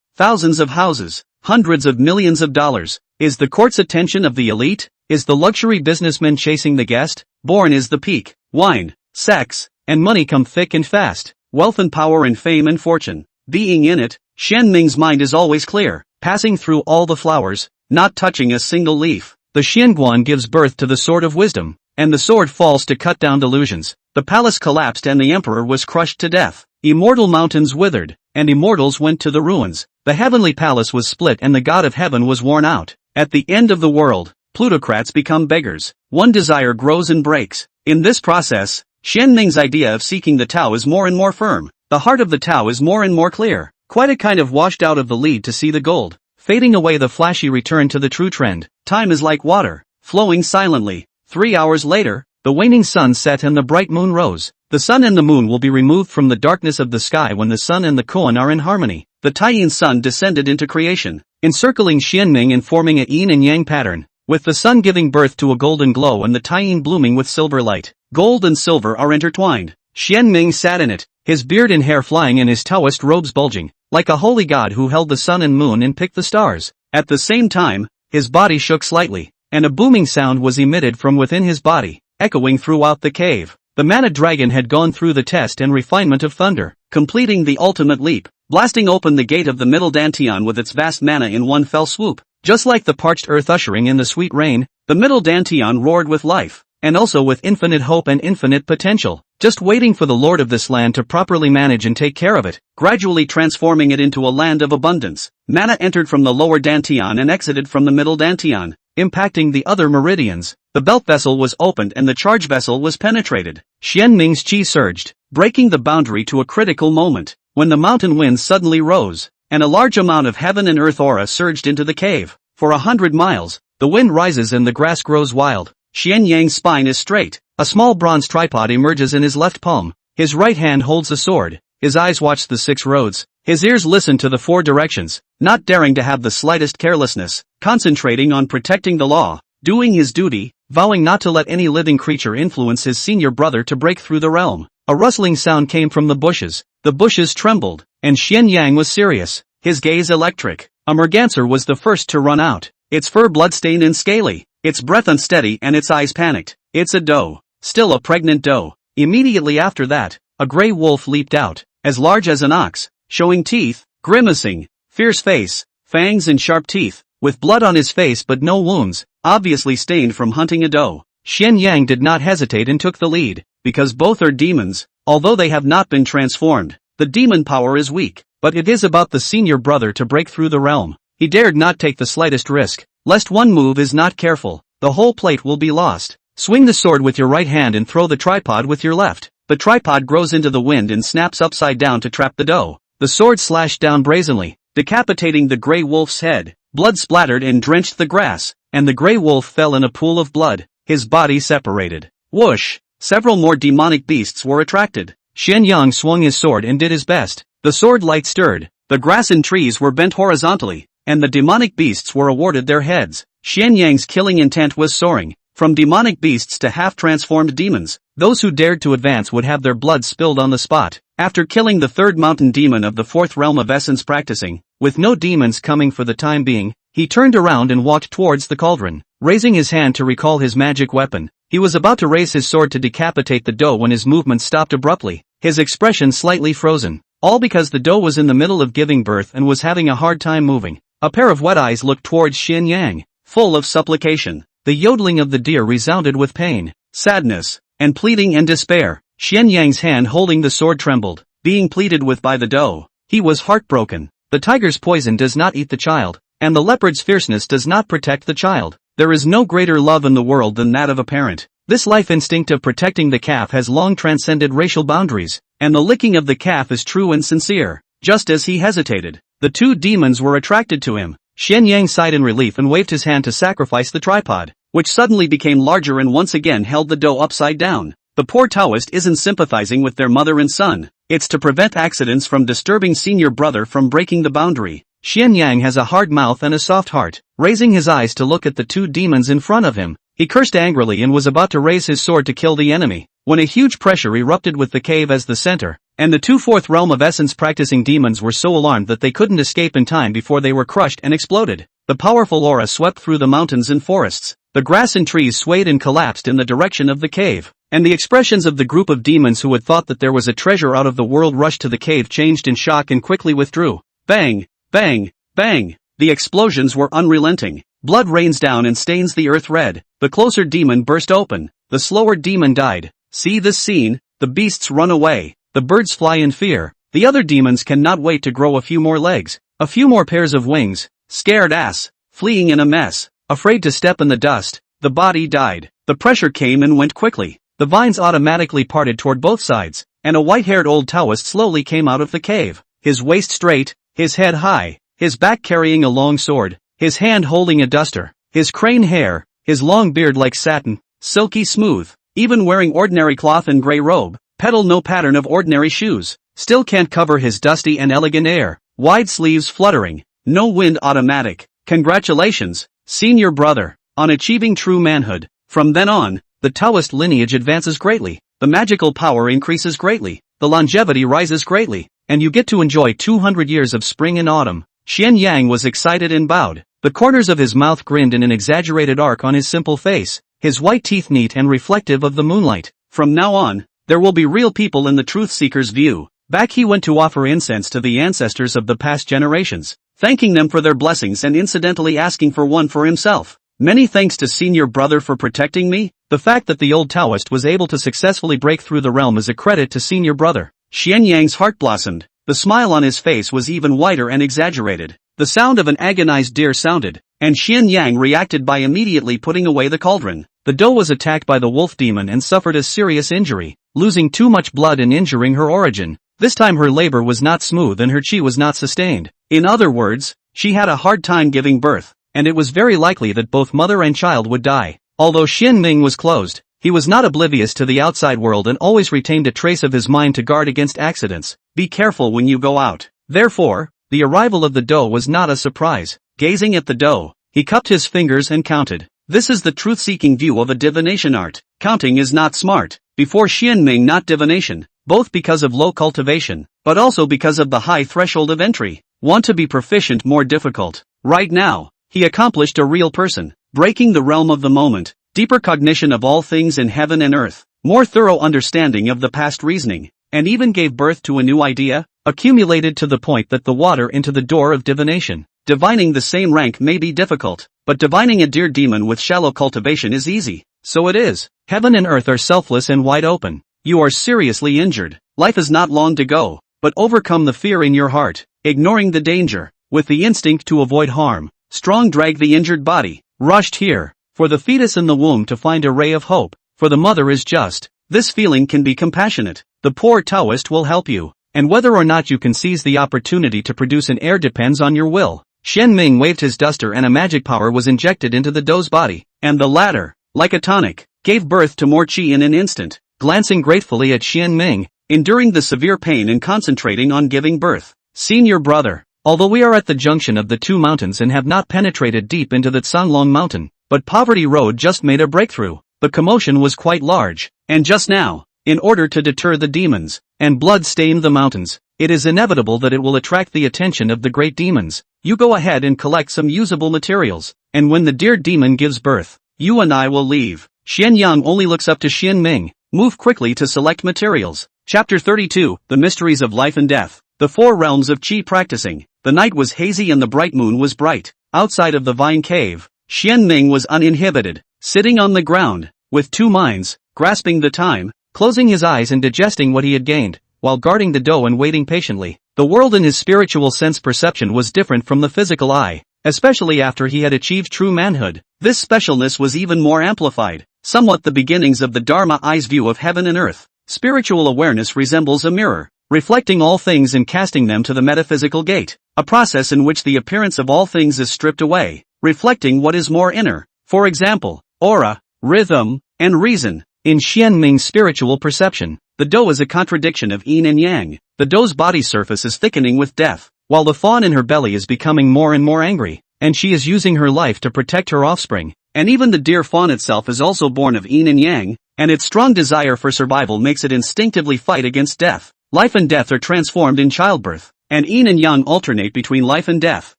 thousands of houses, hundreds of millions of dollars. Is the court's attention of the elite? Is the luxury businessman chasing the guest? Born is the peak. Wine, sex, and money come thick and fast. Wealth and power and fame and fortune. Being in it, Shen Ming's mind is always clear, passing through all the flowers, not touching a single leaf. The Xianguan gives birth to the sword of wisdom, and the sword falls to cut down delusions. The palace collapsed and the emperor was crushed to death. Immortal mountains withered, and immortals went to the ruins. The heavenly palace was split and the god of heaven was worn out. At the end of the world, plutocrats become beggars. One desire grows and breaks. In this process, Shen Ming's idea of seeking the Tao is more and more firm. The heart of the Tao is more and more clear. Quite a kind of washed out of the lead to see the gold. Fading away the flashy return to the true trend. Time is like water, flowing silently. 3 hours later, the waning sun set and the bright moon rose. The sun and the moon will be removed from the darkness of the sky when the sun and the koan are in harmony. The Taiyin sun descended into creation, encircling Xianming and forming a yin and yang pattern, with the sun giving birth to a golden glow and the Taiyin blooming with silver light. Gold and silver are intertwined. Xianming sat in it, his beard and hair flying and his Taoist robes bulging, like a holy god who held the sun and moon and picked the stars. At the same time, his body shook slightly, and a booming sound was emitted from within his body, echoing throughout the cave. The mana dragon had gone through the test and refinement of thunder, completing the ultimate leap, blasting open the gate of the middle dantian with its vast mana in one fell swoop. Just like the parched earth ushering in the sweet rain, the middle dantian roared with life, and also with infinite hope and infinite potential, just waiting for the lord of this land to properly manage and take care of it, gradually transforming it into a land of abundance. Mana entered from the lower dantian and exited from the middle dantian, impacting the other meridians. The belt vessel was opened and the charge vessel was penetrated. Xianming's qi surged, breaking the boundary to a critical moment, when the mountain winds suddenly rose, and a large amount of heaven and earth aura surged into the cave. For 100 miles, the wind rises and the grass grows wild. Xianyang's spine is straight. A small bronze tripod emerges in his left palm. His right hand holds a sword. His eyes watch the 6 roads. His ears listen to the 4 directions, not daring to have the slightest carelessness, concentrating on protecting the law, doing his duty, vowing not to let any living creature influence his senior brother to break through the realm. A rustling sound came from the bushes. The bushes trembled, and Xianyang was serious, his gaze electric. A merganser was the first to run out, its fur bloodstained and scaly, its breath unsteady and its eyes panicked. It's a doe, still a pregnant doe. Immediately after that, a gray wolf leaped out, as large as an ox, showing teeth, grimacing, fierce face, fangs and sharp teeth, with blood on his face but no wounds, obviously stained from hunting a doe. Xianyang did not hesitate and took the lead, because both are demons, although they have not been transformed. The demon power is weak, but it is about the senior brother to break through the realm. He dared not take the slightest risk, lest one move is not careful, the whole plate will be lost. Swing the sword with your right hand and throw the tripod with your left. The tripod grows into the wind and snaps upside down to trap the doe. The sword slashed down brazenly, decapitating the gray wolf's head. Blood splattered and drenched the grass, and the gray wolf fell in a pool of blood, his body separated. Whoosh! Several more demonic beasts were attracted. Xianyang swung his sword and did his best. The sword light stirred, the grass and trees were bent horizontally, and the demonic beasts were awarded their heads. Xianyang's killing intent was soaring, from demonic beasts to half-transformed demons. Those who dared to advance would have their blood spilled on the spot. After killing the 3rd mountain demon of the 4th realm of essence practicing, with no demons coming for the time being, he turned around and walked towards the cauldron, raising his hand to recall his magic weapon. He was about to raise his sword to decapitate the doe when his movement stopped abruptly, his expression slightly frozen, all because the doe was in the middle of giving birth and was having a hard time moving. A pair of wet eyes looked towards Xianyang, full of supplication. The yodeling of the deer resounded with pain, sadness, and pleading and despair. Xianyang's hand holding the sword trembled, being pleaded with by the doe. He was heartbroken. The tiger's poison does not eat the child, and the leopard's fierceness does not protect the child. There is no greater love in the world than that of a parent. This life instinct of protecting the calf has long transcended racial boundaries, and the licking of the calf is true and sincere. Just as he hesitated, the 2 demons were attracted to him. Xianyang sighed in relief and waved his hand to sacrifice the tripod, which suddenly became larger and once again held the doe upside down. The poor Taoist isn't sympathizing with their mother and son, it's to prevent accidents from disturbing senior brother from breaking the boundary. Xian Yang has a hard mouth and a soft heart. Raising his eyes to look at the two demons in front of him, he cursed angrily and was about to raise his sword to kill the enemy, when a huge pressure erupted with the cave as the center, and the two fourth realm of essence practicing demons were so alarmed that they couldn't escape in time before they were crushed and exploded. The powerful aura swept through the mountains and forests. The grass and trees swayed and collapsed in the direction of the cave, and the expressions of the group of demons who had thought that there was a treasure out of the world rushed to the cave changed in shock and quickly withdrew. Bang! Bang! Bang! The explosions were unrelenting. Blood rains down and stains the earth red. The closer demon burst open. The slower demon died. See this scene? The beasts run away. The birds fly in fear. The other demons cannot wait to grow a few more legs, a few more pairs of wings. Scared ass, fleeing in a mess, afraid to step in the dust. The body died. The pressure came and went quickly. The vines automatically parted toward both sides, and a white-haired old Taoist slowly came out of the cave, his waist straight, his head high, his back carrying a long sword, his hand holding a duster, his crane hair, his long beard like satin, silky smooth, even wearing ordinary cloth and gray robe, pedal no pattern of ordinary shoes, still can't cover his dusty and elegant air, wide sleeves fluttering, no wind automatic. Congratulations, senior brother, on achieving true manhood. From then on, the Taoist lineage advances greatly, the magical power increases greatly, the longevity rises greatly, and you get to enjoy 200 years of spring and autumn. Xian Yang was excited and bowed. The corners of his mouth grinned in an exaggerated arc on his simple face, his white teeth neat and reflective of the moonlight. From now on, there will be real people in the truth seeker's view. Back he went to offer incense to the ancestors of the past generations, thanking them for their blessings and incidentally asking for one for himself. Many thanks to senior brother for protecting me. The fact that the old Taoist was able to successfully break through the realm is a credit to senior brother. Xian Yang's heart blossomed. The smile on his face was even wider and exaggerated. The sound of an agonized deer sounded, and Xian Yang reacted by immediately putting away the cauldron. The doe was attacked by the wolf demon and suffered a serious injury, losing too much blood and injuring her origin. This time her labor was not smooth and her chi was not sustained. In other words, she had a hard time giving birth, and it was very likely that both mother and child would die. Although Xian Ming was closed, he was not oblivious to the outside world and always retained a trace of his mind to guard against accidents. Be careful when you go out. Therefore, the arrival of the doe was not a surprise. Gazing at the doe, he cupped his fingers and counted. This is the truth-seeking view of a divination art. Counting is not smart. Before Xian Ming, not divination, both because of low cultivation, but also because of the high threshold of entry. Want to be proficient, more difficult. Right now, he accomplished a real person, breaking the realm of the moment, deeper cognition of all things in heaven and earth, more thorough understanding of the past reasoning, and even gave birth to a new idea, accumulated to the point that the water into the door of divination. Divining the same rank may be difficult, but divining a deer demon with shallow cultivation is easy. So it is. Heaven and earth are selfless and wide open. You are seriously injured. Life is not long to go, but overcome the fear in your heart, ignoring the danger, with the instinct to avoid harm. Strong drag the injured body, rushed here, for the fetus in the womb to find a ray of hope, for the mother is just. This feeling can be compassionate. The poor Taoist will help you, and whether or not you can seize the opportunity to produce an heir depends on your will. Xian Ming waved his duster and a magic power was injected into the doe's body, and the latter, like a tonic, gave birth to more chi in an instant. Glancing gratefully at Xian Ming, enduring the severe pain and concentrating on giving birth. Senior brother, although we are at the junction of the two mountains and have not penetrated deep into the Canglong mountain, but Poverty Road just made a breakthrough. The commotion was quite large, and just now, in order to deter the demons, and blood-stain the mountains, it is inevitable that it will attract the attention of the great demons. You go ahead and collect some usable materials, and when the deer demon gives birth, you and I will leave. Xian Yang only looks up to Xian Ming. Move quickly to select materials. Chapter 32, The Mysteries of Life and Death. The Four Realms of Qi Practicing. The night was hazy and the bright moon was bright. Outside of the vine cave, Xian Ming was uninhibited, sitting on the ground, with two minds, grasping the time, closing his eyes and digesting what he had gained, while guarding the doe and waiting patiently. The world in his spiritual sense perception was different from the physical eye, especially after he had achieved true manhood. This specialness was even more amplified, somewhat the beginnings of the Dharma eye's view of heaven and earth. Spiritual awareness resembles a mirror, reflecting all things and casting them to the metaphysical gate, a process in which the appearance of all things is stripped away, reflecting what is more inner. For example, aura, rhythm, and reason. In Xian Ming's spiritual perception, the doe is a contradiction of yin and yang. The doe's body surface is thickening with death, while the fawn in her belly is becoming more and more angry, and she is using her life to protect her offspring. And even the deer fawn itself is also born of yin and yang, and its strong desire for survival makes it instinctively fight against death. Life and death are transformed in childbirth, and yin and yang alternate between life and death.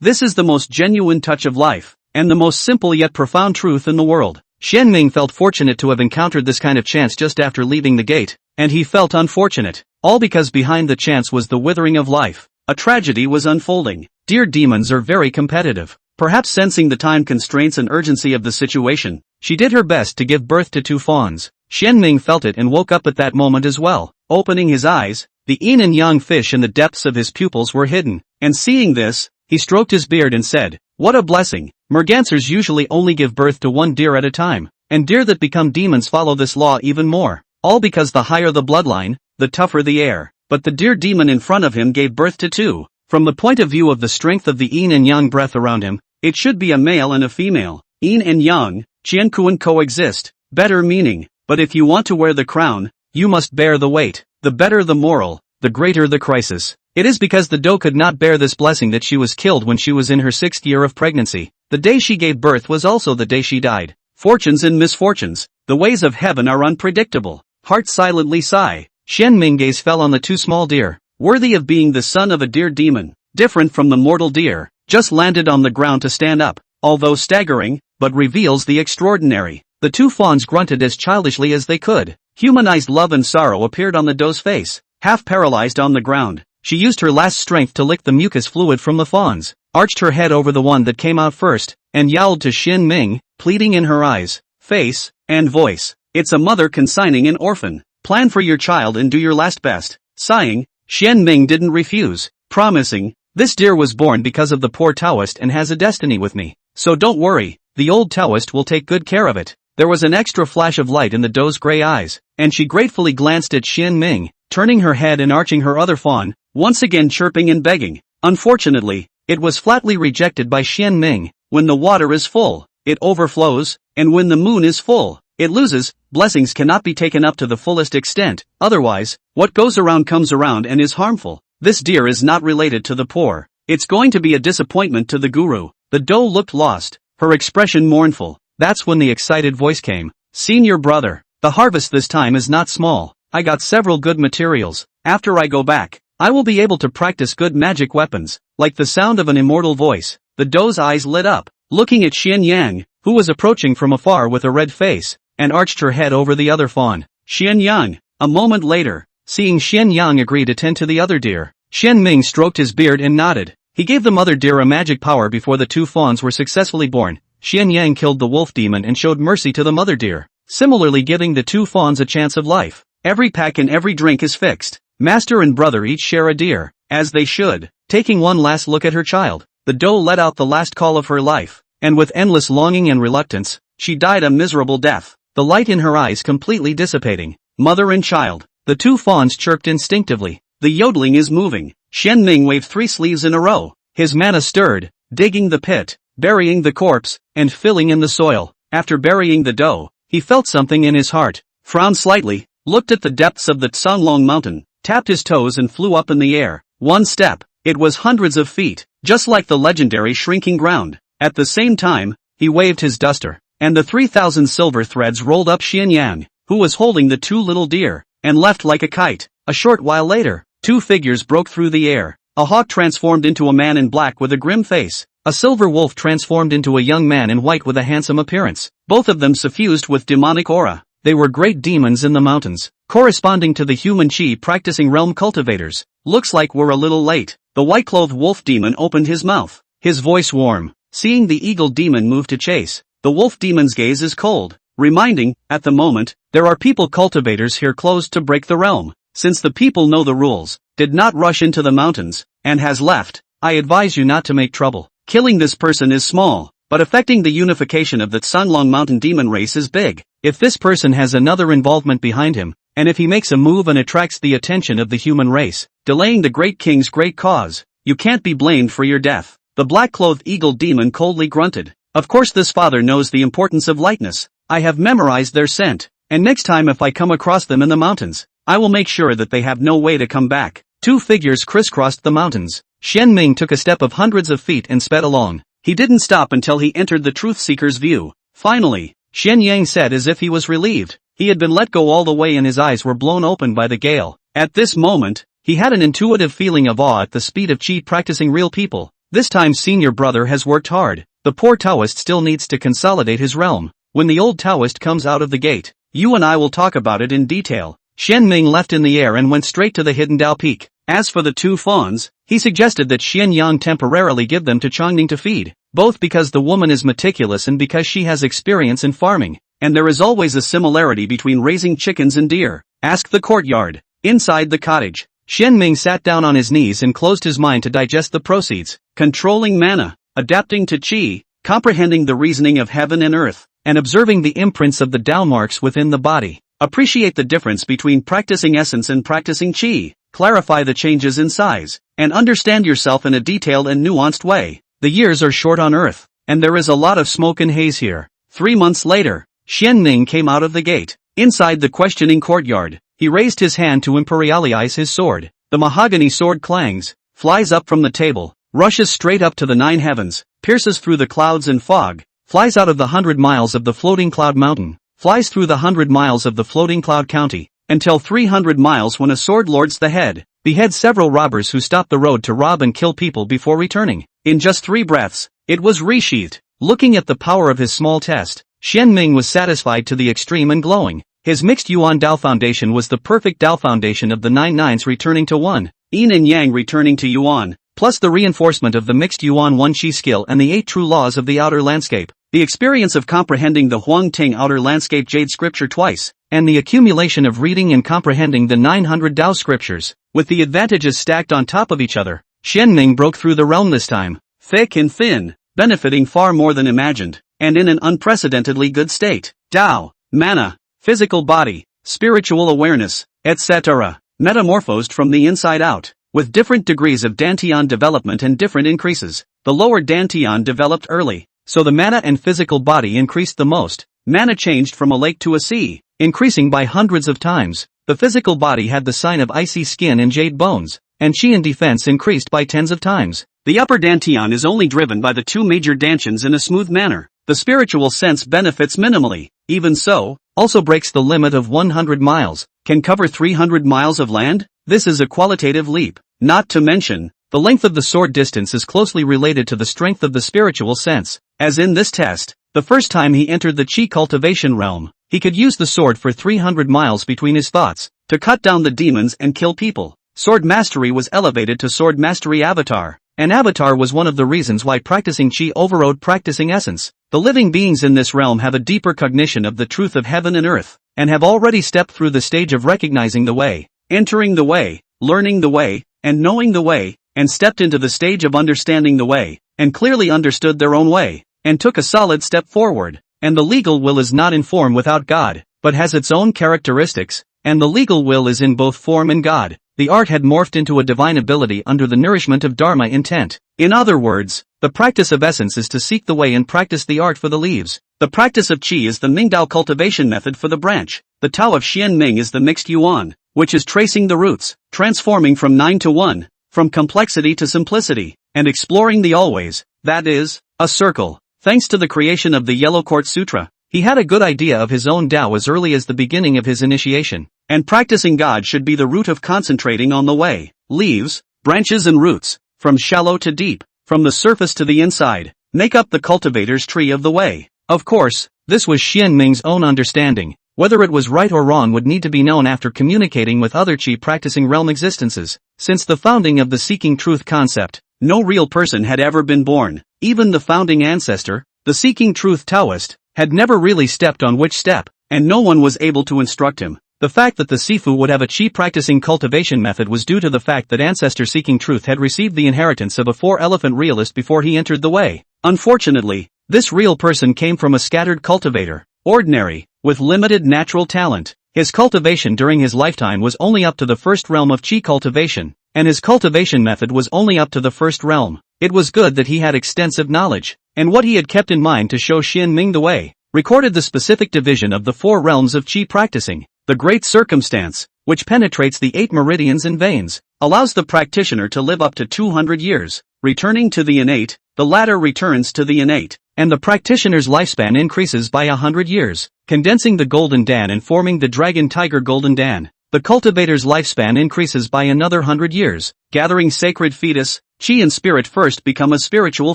This is the most genuine touch of life, and the most simple yet profound truth in the world. Xianming felt fortunate to have encountered this kind of chance just after leaving the gate, and he felt unfortunate, all because behind the chance was the withering of life. A tragedy was unfolding. Deer demons are very competitive. Perhaps sensing the time constraints and urgency of the situation, she did her best to give birth to 2 fawns. Xianming felt it and woke up at that moment as well. Opening his eyes, the yin and yang fish in the depths of his pupils were hidden, and seeing this, he stroked his beard and said, "What a blessing." Mergansers usually only give birth to 1 deer at a time, and deer that become demons follow this law even more. All because the higher the bloodline, the tougher the air. But the deer demon in front of him gave birth to 2. From the point of view of the strength of the yin and yang breath around him, it should be a male and a female. Yin and yang, Qiankuan coexist, better meaning, but if you want to wear the crown, you must bear the weight. The better the moral, the greater the crisis. It is because the doe could not bear this blessing that she was killed when she was in her 6th year of pregnancy. The day she gave birth was also the day she died. Fortunes and misfortunes, the ways of heaven are unpredictable. Heart silently sigh. Xianming gaze fell on the 2 small deer, worthy of being the son of a deer demon, different from the mortal deer, just landed on the ground to stand up, although staggering, but reveals the extraordinary. The 2 fawns grunted as childishly as they could. Humanized love and sorrow appeared on the doe's face. Half paralyzed on the ground, she used her last strength to lick the mucus fluid from the fawns, arched her head over the one that came out first, and yowled to Xianming, pleading in her eyes, face, and voice. "It's a mother consigning an orphan. Plan for your child and do your last best." Sighing, Xianming didn't refuse, promising, "This deer was born because of the poor Taoist and has a destiny with me. So don't worry, the old Taoist will take good care of it." There was an extra flash of light in the doe's gray eyes, and she gratefully glanced at Xianming, turning her head and arching her other fawn, once again chirping and begging. Unfortunately, it was flatly rejected by Xianming. When the water is full, it overflows, and when the moon is full, it loses. Blessings cannot be taken up to the fullest extent, otherwise, what goes around comes around and is harmful. This deer is not related to the poor. It's going to be a disappointment to the guru. The doe looked lost, her expression mournful. That's when the excited voice came. "Senior brother, the harvest this time is not small. I got several good materials. After I go back, I will be able to practice good magic weapons." Like the sound of an immortal voice, the doe's eyes lit up, looking at Xianyang, who was approaching from afar with a red face, and arched her head over the other fawn. Xianyang. A moment later, seeing Xianyang agree to tend to the other deer, Xianming stroked his beard and nodded. He gave the mother deer a magic power before the 2 fawns were successfully born. Xianyang killed the wolf demon and showed mercy to the mother deer, similarly giving the 2 fawns a chance of life. Every pack and every drink is fixed. Master and brother each share a deer, as they should. Taking one last look at her child, the doe let out the last call of her life, and with endless longing and reluctance, she died a miserable death, the light in her eyes completely dissipating. Mother and child, the 2 fawns chirped instinctively. The yodeling is moving. Xianming waved 3 sleeves in a row. His mana stirred, digging the pit, burying the corpse, and filling in the soil. After burying the doe, he felt something in his heart, frowned slightly, looked at the depths of the Tsanglong mountain, tapped his toes and flew up in the air. 1 step, it was hundreds of feet, just like the legendary shrinking ground. At the same time, he waved his duster, and the 3,000 silver threads rolled up Xianyang, who was holding the 2 little deer, and left like a kite. A short while later, 2 figures broke through the air. A hawk transformed into a man in black with a grim face. A silver wolf transformed into a young man in white with a handsome appearance. Both of them suffused with demonic aura. They were great demons in the mountains, corresponding to the human chi practicing realm cultivators. "Looks like we're a little late." The white-clothed wolf demon opened his mouth, his voice warm. Seeing the eagle demon move to chase, the wolf demon's gaze is cold, reminding, at the moment, there are people cultivators here closed to break the realm. Since the people know the rules, did not rush into the mountains, and has left, I advise you not to make trouble. Killing this person is small, but affecting the unification of the Tsanglong mountain demon race is big. If this person has another involvement behind him, and if he makes a move and attracts the attention of the human race, delaying the great king's great cause, you can't be blamed for your death. The black-clothed eagle demon coldly grunted. Of course this father knows the importance of lightness. I have memorized their scent, and next time if I come across them in the mountains, I will make sure that they have no way to come back. 2 figures crisscrossed the mountains, Xian Ming took a step of hundreds of feet and sped along. He didn't stop until he entered the truth seeker's view. Finally, Xian Yang said as if he was relieved. He had been let go all the way and his eyes were blown open by the gale. At this moment, he had an intuitive feeling of awe at the speed of Qi practicing real people. This time senior brother has worked hard. The poor Taoist still needs to consolidate his realm. When the old Taoist comes out of the gate, you and I will talk about it in detail. Xian Ming left in the air and went straight to the hidden Dao Peak. As for the two fawns, he suggested that Xian Yang temporarily give them to Changning to feed, both because the woman is meticulous and because she has experience in farming, and there is always a similarity between raising chickens and deer. Ask the courtyard. Inside the cottage, Xian Ming sat down on his knees and closed his mind to digest the proceeds, controlling mana, adapting to Qi, comprehending the reasoning of heaven and earth, and observing the imprints of the Dao marks within the body. Appreciate the difference between practicing essence and practicing Qi, clarify the changes in size, and understand yourself in a detailed and nuanced way. The years are short on earth, and there is a lot of smoke and haze here. 3 months later, Xian Ming came out of the gate. Inside the questioning courtyard, he raised his hand to imperialize his sword. The mahogany sword clangs, flies up from the table, rushes straight up to the 9 heavens, pierces through the clouds and fog, flies out of the 100 miles of the floating cloud mountain, flies through the 100 miles of the floating cloud county, until 300 miles when a sword lords the head, beheads several robbers who stop the road to rob and kill people before returning. In just 3 breaths, it was resheathed. Looking at the power of his small test, Xian Ming was satisfied to the extreme and glowing. His mixed Yuan Dao foundation was the perfect Dao foundation of the 9 nines returning to 1, Yin and Yang returning to Yuan, plus the reinforcement of the mixed Yuan 1 Qi skill and the 8 true laws of the outer landscape, the experience of comprehending the Huang Ting outer landscape jade scripture twice, and the accumulation of reading and comprehending the 900 Dao scriptures, with the advantages stacked on top of each other. Xian Ming broke through the realm this time, thick and thin, benefiting far more than imagined, and in an unprecedentedly good state. Dao, mana, physical body, spiritual awareness, etc., metamorphosed from the inside out, with different degrees of Dantian development and different increases. The lower Dantian developed early, so the mana and physical body increased the most. Mana changed from a lake to a sea, increasing by hundreds of times. The physical body had the sign of icy skin and jade bones, and Qi and defense increased by tens of times. The upper Dantian is only driven by the 2 major Dantians in a smooth manner. The spiritual sense benefits minimally, even so, also breaks the limit of 100 miles, can cover 300 miles of land. This is a qualitative leap. Not to mention, the length of the sword distance is closely related to the strength of the spiritual sense. As in this test, the first time he entered the Qi cultivation realm, he could use the sword for 300 miles between his thoughts, to cut down the demons and kill people. Sword mastery was elevated to sword mastery avatar, and avatar was one of the reasons why practicing Qi overrode practicing essence. The living beings in this realm have a deeper cognition of the truth of heaven and earth, and have already stepped through the stage of recognizing the way, entering the way, learning the way, and knowing the way, and stepped into the stage of understanding the way, and clearly understood their own way, and took a solid step forward. And the legal will is not in form without God, but has its own characteristics, and the legal will is in both form and God. The art had morphed into a divine ability under the nourishment of Dharma intent. In other words, the practice of essence is to seek the way and practice the art for the leaves. The practice of Qi is the Mingdao cultivation method for the branch. The Tao of Xian Ming is the mixed Yuan, which is tracing the roots, transforming from 9 to 1, from complexity to simplicity, and exploring the always, that is, a circle. Thanks to the creation of the Yellow Quartz Sutra, he had a good idea of his own Tao as early as the beginning of his initiation. And practicing God should be the root of concentrating on the way, leaves, branches and roots, from shallow to deep, from the surface to the inside, make up the cultivator's tree of the way. Of course, this was Xian Ming's own understanding. Whether it was right or wrong would need to be known after communicating with other Qi practicing realm existences. Since the founding of the seeking truth concept, no real person had ever been born. Even the founding ancestor, the seeking truth Taoist, had never really stepped on which step, and no one was able to instruct him. The fact that the Sifu would have a Qi practicing cultivation method was due to the fact that ancestor seeking truth had received the inheritance of a 4-elephant realist before he entered the way. Unfortunately, this real person came from a scattered cultivator, ordinary, with limited natural talent. His cultivation during his lifetime was only up to the first realm of Qi cultivation, and his cultivation method was only up to the first realm. It was good that he had extensive knowledge, and what he had kept in mind to show Xian Ming the way, recorded the specific division of the 4 realms of Qi practicing, the great circumstance, which penetrates the 8 meridians and veins, allows the practitioner to live up to 200 years, returning to the innate, the latter returns to the innate, and the practitioner's lifespan increases by 100 years, condensing the golden dan and forming the dragon tiger golden dan. The cultivator's lifespan increases by another 100 years, gathering sacred fetus, chi and spirit first become a spiritual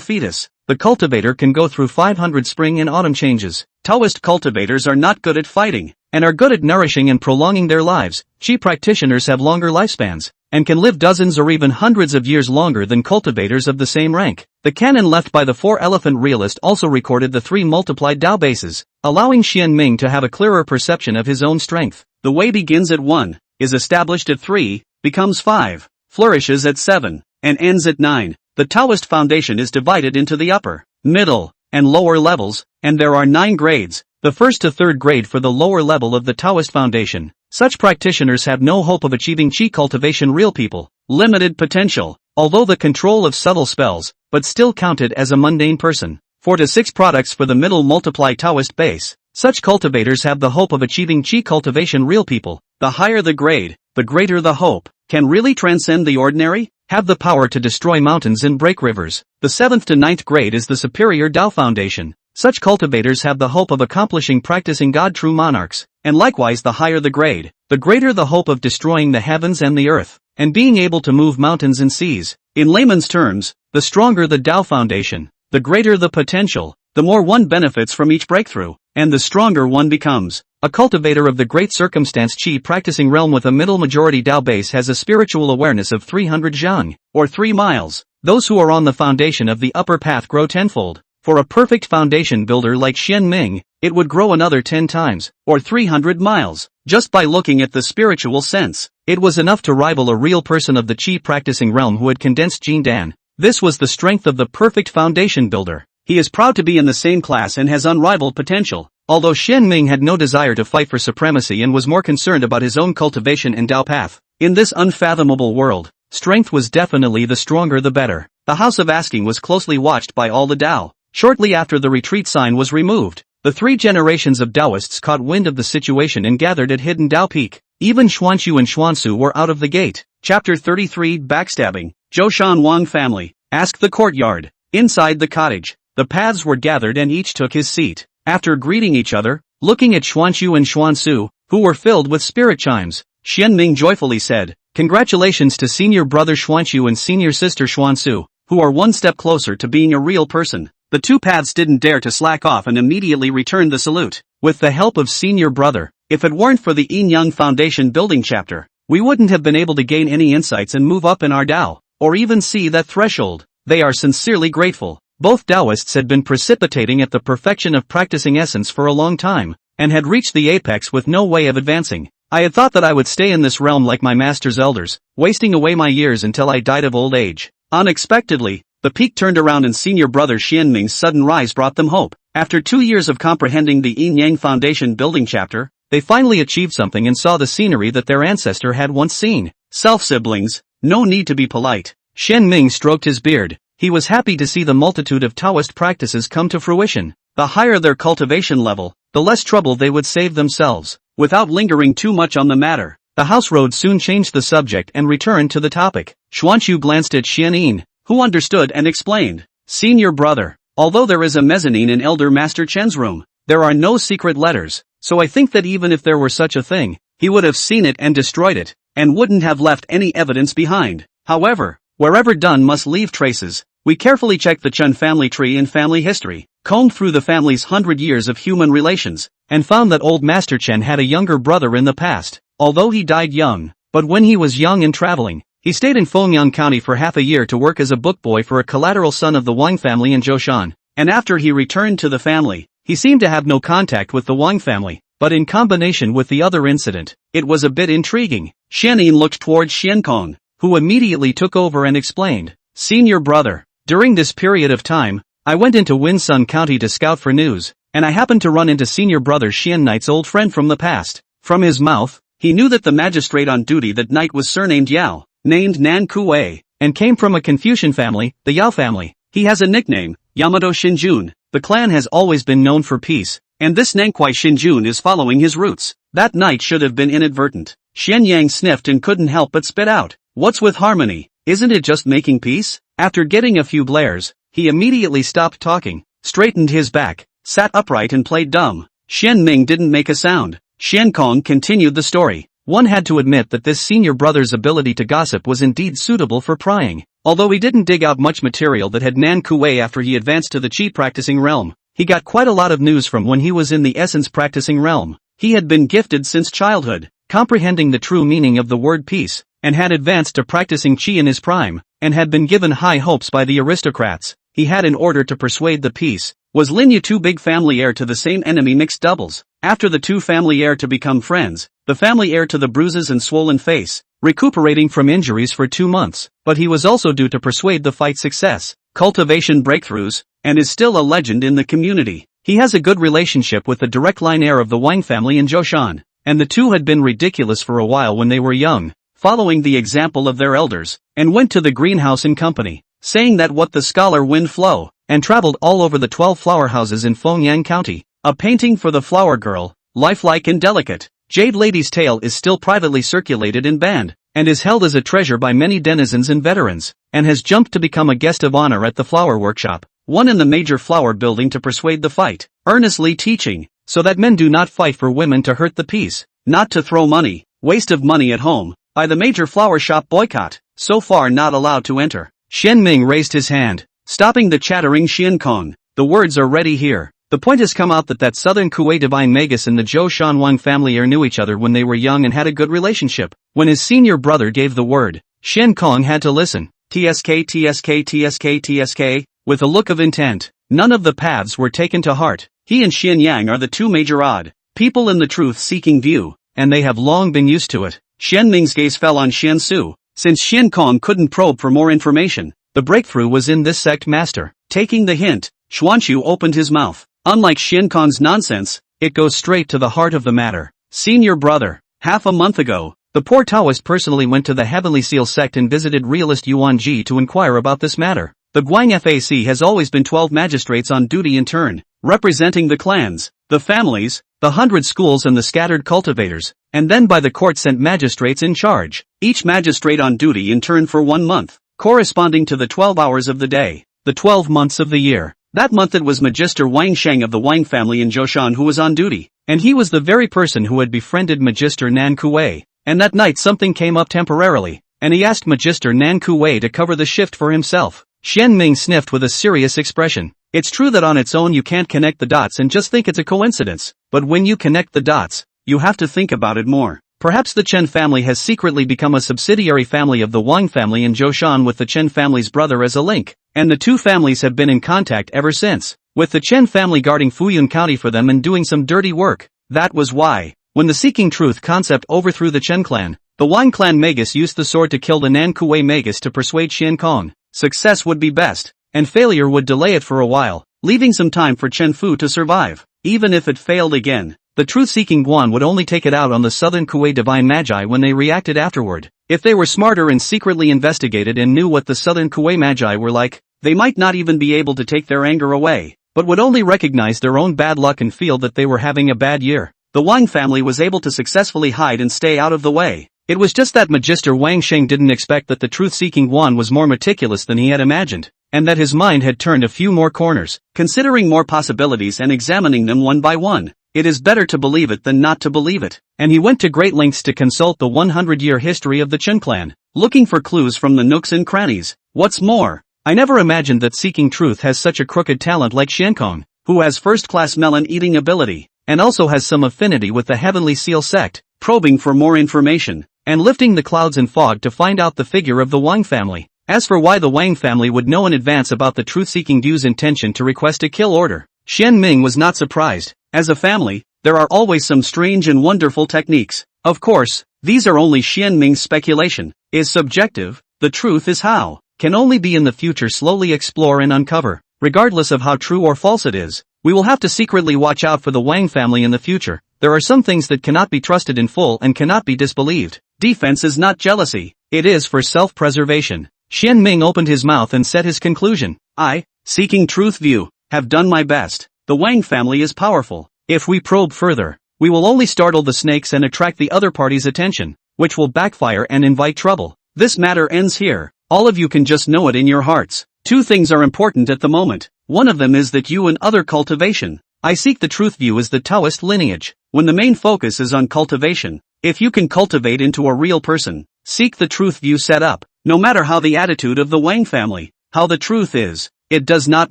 fetus. The cultivator can go through 500 spring and autumn changes. Taoist cultivators are not good at fighting, and are good at nourishing and prolonging their lives. Chi practitioners have longer lifespans, and can live dozens or even hundreds of years longer than cultivators of the same rank. The canon left by the 4-elephant realist also recorded the 3 multiplied Tao bases, allowing Xian Ming to have a clearer perception of his own strength. The way begins at 1, is established at 3, becomes 5, flourishes at 7, and ends at 9. The Taoist foundation is divided into the upper, middle, and lower levels, and there are 9 grades, the first to third grade for the lower level of the Taoist foundation. Such practitioners have no hope of achieving chi cultivation. Real people, limited potential, although the control of subtle spells, but still counted as a mundane person. 4 to 6 products for the middle multiply Taoist base. Such cultivators have the hope of achieving chi cultivation. Real people, the higher the grade, the greater the hope, can really transcend the ordinary, have the power to destroy mountains and break rivers. The 7th to 9th grade is the superior Tao foundation. Such cultivators have the hope of accomplishing practicing God true monarchs, and likewise the higher the grade, the greater the hope of destroying the heavens and the earth, and being able to move mountains and seas. In layman's terms, the stronger the Tao foundation, the greater the potential, the more one benefits from each breakthrough, and the stronger one becomes. A cultivator of the great circumstance chi practicing realm with a middle majority Tao base has a spiritual awareness of 300 zhang, or 3 miles. Those who are on the foundation of the upper path grow tenfold. For a perfect foundation builder like Xian Ming, it would grow another 10 times, or 300 miles. Just by looking at the spiritual sense, it was enough to rival a real person of the chi practicing realm who had condensed Jin Dan. This was the strength of the perfect foundation builder. He is proud to be in the same class and has unrivaled potential. Although Xian Ming had no desire to fight for supremacy and was more concerned about his own cultivation and Tao path, in this unfathomable world, strength was definitely the stronger the better. The house of asking was closely watched by all the Tao. Shortly after the retreat sign was removed, the 3 generations of Taoists caught wind of the situation and gathered at hidden Tao Peak. Even Xuanqiu and Xuansu were out of the gate. Chapter 33 Backstabbing. Zhoushan Wang family. Ask the courtyard. Inside the cottage, the paths were gathered and each took his seat. After greeting each other, looking at Xuanqiu and Xuansu, who were filled with spirit chimes, Xian Ming joyfully said, "Congratulations to senior brother Xuanqiu and senior sister Xuansu, who are one step closer to being a real person." The 2 paths didn't dare to slack off and immediately returned the salute. With the help of senior brother, if it weren't for the Yin Yang Foundation building chapter, we wouldn't have been able to gain any insights and move up in our Tao, or even see that threshold. They are sincerely grateful. Both Taoists had been precipitating at the perfection of practicing essence for a long time, and had reached the apex with no way of advancing. I had thought that I would stay in this realm like my master's elders, wasting away my years until I died of old age. Unexpectedly, the peak turned around and senior brother Xian Ming's sudden rise brought them hope. After 2 years of comprehending the Yin Yang Foundation building chapter, they finally achieved something and saw the scenery that their ancestor had once seen. Self-siblings, no need to be polite. Xian Ming stroked his beard. He was happy to see the multitude of Taoist practices come to fruition. The higher their cultivation level, the less trouble they would save themselves. Without lingering too much on the matter, the house road soon changed the subject and returned to the topic. Xuanqiu glanced at Xian Yin, who understood and explained. Senior brother, although there is a mezzanine in Elder Master Chen's room, there are no secret letters, so I think that even if there were such a thing, he would have seen it and destroyed it, and wouldn't have left any evidence behind. However, wherever done must leave traces. We carefully checked the Chen family tree and family history, combed through the family's 100 years of human relations, and found that old Master Chen had a younger brother in the past, although he died young. But when he was young and traveling, he stayed in Fengyang County for half a year to work as a book boy for a collateral son of the Wang family in Zhoushan, and after he returned to the family, he seemed to have no contact with the Wang family, but in combination with the other incident, it was a bit intriguing. Xianyin looked towards Xiankong, who immediately took over and explained, Senior brother, during this period of time, I went into Winsun County to scout for news, and I happened to run into senior brother Xian Knight's old friend from the past. From his mouth, he knew that the magistrate on duty that night was surnamed Yao, named Nan Kuei, and came from a Confucian family, the Yao family. He has a nickname, Yamato Shinjun. The clan has always been known for peace, and this Nankwai Shinjun is following his roots. That night should have been inadvertent. Xian Yang sniffed and couldn't help but spit out, What's with harmony? Isn't it just making peace? After getting a few blares, he immediately stopped talking, straightened his back, sat upright and played dumb. Xian Ming didn't make a sound. Xian Kong continued the story. One had to admit that this senior brother's ability to gossip was indeed suitable for prying. Although he didn't dig out much material that had Nan Kuei after he advanced to the Qi practicing realm, he got quite a lot of news from when he was in the essence practicing realm. He had been gifted since childhood, comprehending the true meaning of the word peace, and had advanced to practicing Qi in his prime, and had been given high hopes by the aristocrats. He had in order to persuade the peace. Was Lin Yu too big family heir to the same enemy mixed doubles? After the two family heir to become friends, the family heir to the bruises and swollen face, recuperating from injuries for 2 months, but he was also due to persuade the fight success, cultivation breakthroughs, and is still a legend in the community. He has a good relationship with the direct line heir of the Wang family in Zhoushan, and the two had been ridiculous for a while when they were young, following the example of their elders, and went to the greenhouse in company, saying that what the scholar wind flow, and traveled all over the 12 flower houses in Fengyang County. A painting for the flower girl, lifelike and delicate. Jade Lady's tale is still privately circulated in band, and is held as a treasure by many denizens and veterans, and has jumped to become a guest of honor at the flower workshop, one in the major flower building to persuade the fight, earnestly teaching, so that men do not fight for women to hurt the peace, not to throw money, waste of money at home, by the major flower shop boycott, so far not allowed to enter. Xian Ming raised his hand, stopping the chattering Xian Kong. The words are ready here. The point has come out that Southern Kuei divine magus and the Zhou Shanwang family heir knew each other when they were young and had a good relationship. When his senior brother gave the word, Xian Kong had to listen. TSK TSK TSK TSK, with a look of intent. None of the paths were taken to heart. He and Xian Yang are the two major odd people in the truth-seeking view, and they have long been used to it. Xian Ming's gaze fell on Xian Su. Since Xian Kong couldn't probe for more information, the breakthrough was in this sect master. Taking the hint, Xuanqiu opened his mouth. Unlike Xian Kong's nonsense, it goes straight to the heart of the matter. Senior brother, half a month ago, the poor Taoist personally went to the Heavenly Seal sect and visited realist Yuan Ji to inquire about this matter. The Guang FAC has always been 12 magistrates on duty in turn, representing the clans, the families, the 100 schools and the scattered cultivators, and then by the court sent magistrates in charge, each magistrate on duty in turn for 1 month, corresponding to the 12 hours of the day, the 12 months of the year. That month it was Magister Wang Sheng of the Wang family in Zhoushan who was on duty, and he was the very person who had befriended Magister Nan Kuei, and that night something came up temporarily, and he asked Magister Nan Kuei to cover the shift for himself. Xian Ming sniffed with a serious expression. It's true that on its own you can't connect the dots and just think it's a coincidence, but when you connect the dots, you have to think about it more. Perhaps the Chen family has secretly become a subsidiary family of the Wang family in Zhoushan with the Chen family's brother as a link, and the two families have been in contact ever since, with the Chen family guarding Fuyun County for them and doing some dirty work. That was why, when the Seeking Truth concept overthrew the Chen clan, the Wang clan magus used the sword to kill the Nan Kuei magus to persuade Xian Kong. Success would be best, and failure would delay it for a while, leaving some time for Chen Fu to survive. Even if it failed again, the truth-seeking Guan would only take it out on the Southern Kuei divine magi when they reacted afterward. If they were smarter and secretly investigated and knew what the Southern Kuei magi were like, they might not even be able to take their anger away, but would only recognize their own bad luck and feel that they were having a bad year. The Wang family was able to successfully hide and stay out of the way. It was just that Magister Wang Sheng didn't expect that the truth-seeking Guan was more meticulous than he had imagined, and that his mind had turned a few more corners. Considering more possibilities and examining them one by one, it is better to believe it than not to believe it, and he went to great lengths to consult the 100-year history of the Chen clan, looking for clues from the nooks and crannies. What's more, I never imagined that Seeking Truth has such a crooked talent like Xian Kong, who has first-class melon-eating ability, and also has some affinity with the Heavenly Seal sect, probing for more information, and lifting the clouds and fog to find out the figure of the Wang family. As for why the Wang family would know in advance about the truth-seeking Du's intention to request a kill order, Xian Ming was not surprised. As a family, there are always some strange and wonderful techniques. Of course, these are only Xian Ming's speculation, is subjective. The truth is how, can only be in the future slowly explore and uncover. Regardless of how true or false it is, we will have to secretly watch out for the Wang family in the future. There are some things that cannot be trusted in full and cannot be disbelieved. Defense is not jealousy, it is for self-preservation. Xian Ming opened his mouth and said his conclusion. I, Seeking Truth View, have done my best. The Wang family is powerful. If we probe further, we will only startle the snakes and attract the other party's attention, which will backfire and invite trouble. This matter ends here. All of you can just know it in your hearts. Two things are important at the moment. One of them is that you and other cultivation. I seek the truth view as the Taoist lineage. When the main focus is on cultivation, if you can cultivate into a real person, seek the truth view set up. No matter how the attitude of the Wang family, how the truth is, it does not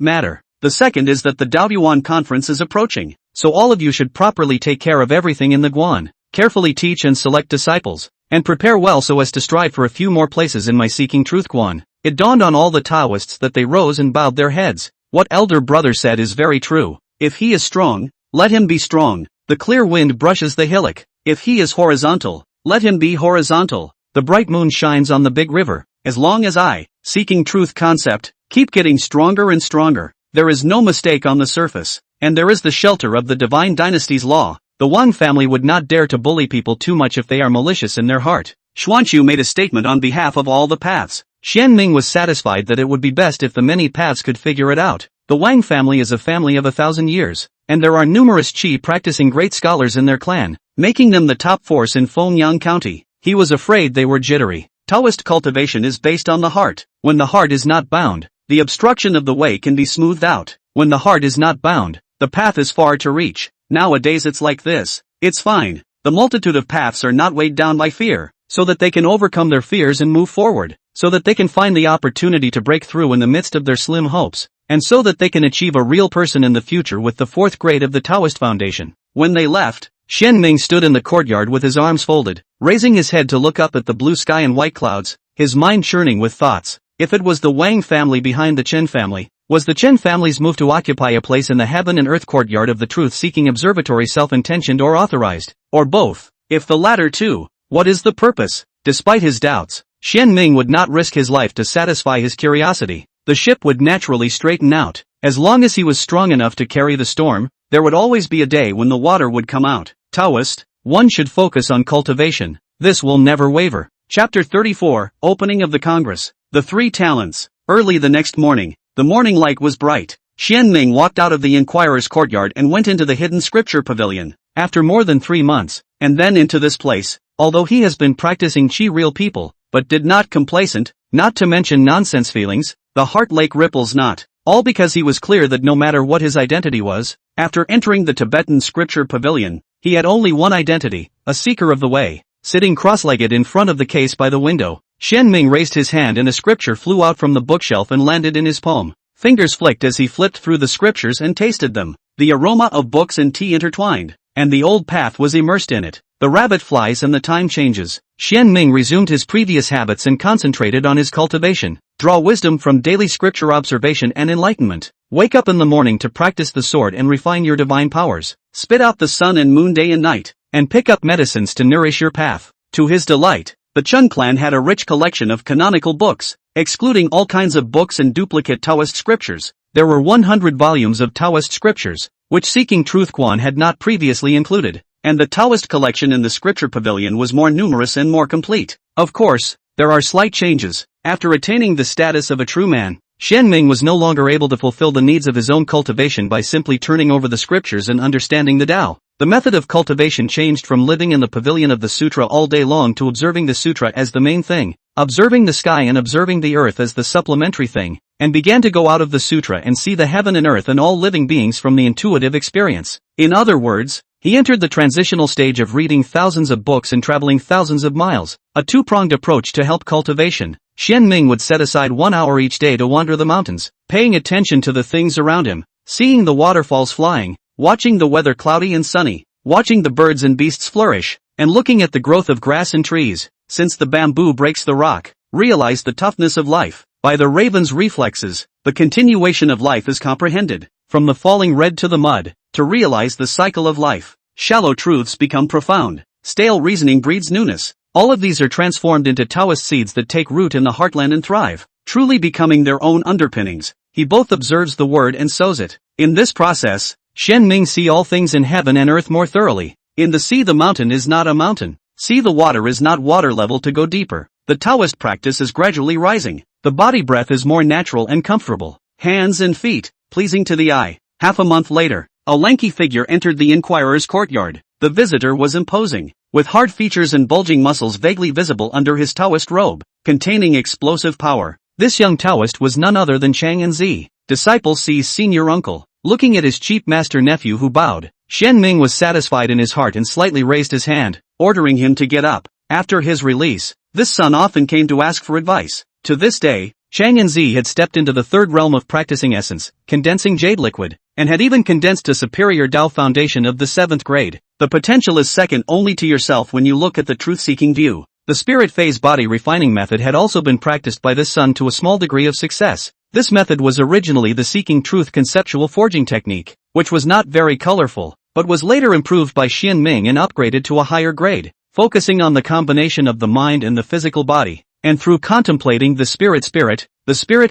matter. The second is that the Daoyuan conference is approaching, so all of you should properly take care of everything in the Guan, carefully teach and select disciples, and prepare well so as to strive for a few more places in my Seeking Truth Guan. It dawned on all the Taoists that they rose and bowed their heads. What elder brother said is very true. If he is strong, let him be strong. The clear wind brushes the hillock. If he is horizontal, let him be horizontal. The bright moon shines on the big river. As long as I, Seeking Truth concept, keep getting stronger and stronger, there is no mistake on the surface, and there is the shelter of the divine dynasty's law. The Wang family would not dare to bully people too much if they are malicious in their heart. Xuanqiu made a statement on behalf of all the paths. Xianming was satisfied that it would be best if the many paths could figure it out. The Wang family is a family of 1,000 years, and there are numerous Qi practicing great scholars in their clan, making them the top force in Fengyang County. He was afraid they were jittery. Taoist cultivation is based on the heart. When the heart is not bound, the obstruction of the way can be smoothed out. When the heart is not bound, the path is far to reach. Nowadays it's like this. It's fine. The multitude of paths are not weighed down by fear, so that they can overcome their fears and move forward, so that they can find the opportunity to break through in the midst of their slim hopes, and so that they can achieve a real person in the future with the fourth grade of the Taoist foundation. When they left, Xianming stood in the courtyard with his arms folded, raising his head to look up at the blue sky and white clouds, his mind churning with thoughts. If it was the Wang family behind the Chen family, was the Chen family's move to occupy a place in the heaven and earth courtyard of the truth-seeking observatory self-intentioned or authorized, or both? If the latter too, what is the purpose? Despite his doubts, Xianming would not risk his life to satisfy his curiosity. The ship would naturally straighten out. As long as he was strong enough to carry the storm, there would always be a day when the water would come out. Taoist, one should focus on cultivation. This will never waver. Chapter 34, Opening of the Congress. The Three Talents. Early the next morning, the morning light was bright. Xianming walked out of the Inquirer's courtyard and went into the hidden scripture pavilion. After more than 3 months, and then into this place, although he has been practicing Qi real people, but did not complacent, not to mention nonsense feelings, the heart lake ripples not. All because he was clear that no matter what his identity was, after entering the Tibetan scripture pavilion, he had only one identity, a seeker of the way. Sitting cross-legged in front of the case by the window, Xianming raised his hand and a scripture flew out from the bookshelf and landed in his palm. Fingers flicked as he flipped through the scriptures and tasted them. The aroma of books and tea intertwined, and the old path was immersed in it. The rabbit flies and the time changes. Xianming resumed his previous habits and concentrated on his cultivation. Draw wisdom from daily scripture observation and enlightenment. Wake up in the morning to practice the sword and refine your divine powers. Spit out the sun and moon day and night, and pick up medicines to nourish your path. To his delight, the Chun clan had a rich collection of canonical books, excluding all kinds of books and duplicate Taoist scriptures. There were 100 volumes of Taoist scriptures, which Seeking Truth Quan had not previously included, and the Taoist collection in the scripture pavilion was more numerous and more complete. Of course, there are slight changes. After attaining the status of a true man, Xianming was no longer able to fulfill the needs of his own cultivation by simply turning over the scriptures and understanding the Tao. The method of cultivation changed from living in the pavilion of the sutra all day long to observing the sutra as the main thing, observing the sky and observing the earth as the supplementary thing, and began to go out of the sutra and see the heaven and earth and all living beings from the intuitive experience. In other words, he entered the transitional stage of reading thousands of books and traveling thousands of miles, a two-pronged approach to help cultivation. Xianming would set aside 1 hour each day to wander the mountains, paying attention to the things around him, seeing the waterfalls flying, watching the weather cloudy and sunny, watching the birds and beasts flourish, and looking at the growth of grass and trees. Since the bamboo breaks the rock, realize the toughness of life. By the raven's reflexes, the continuation of life is comprehended. From the falling red to the mud, to realize the cycle of life. Shallow truths become profound. Stale reasoning breeds newness. All of these are transformed into Taoist seeds that take root in the heartland and thrive, truly becoming their own underpinnings. He both observes the word and sows it. In this process, Xianming see all things in heaven and earth more thoroughly. In the sea the mountain is not a mountain. See the water is not water level to go deeper. The Taoist practice is gradually rising. The body breath is more natural and comfortable. Hands and feet, pleasing to the eye. Half a month later, a lanky figure entered the Inquirer's courtyard. The visitor was imposing, with hard features and bulging muscles vaguely visible under his Taoist robe. containing explosive power. This young Taoist was none other than Chang Enzi. Disciple sees senior uncle. Looking at his cheap master nephew who bowed, Xian Ming was satisfied in his heart and slightly raised his hand, ordering him to get up. After his release, this son often came to ask for advice. To this day, Chang Enzi had stepped into the third realm of practicing essence, condensing jade liquid, and had even condensed a superior Tao foundation of the 7th grade. The potential is second only to yourself when you look at the truth-seeking view. The spirit phase body refining method had also been practiced by this son to a small degree of success. This method was originally the seeking truth conceptual forging technique, which was not very colorful, but was later improved by Xian Ming and upgraded to a higher grade, focusing on the combination of the mind and the physical body, and through contemplating the spirit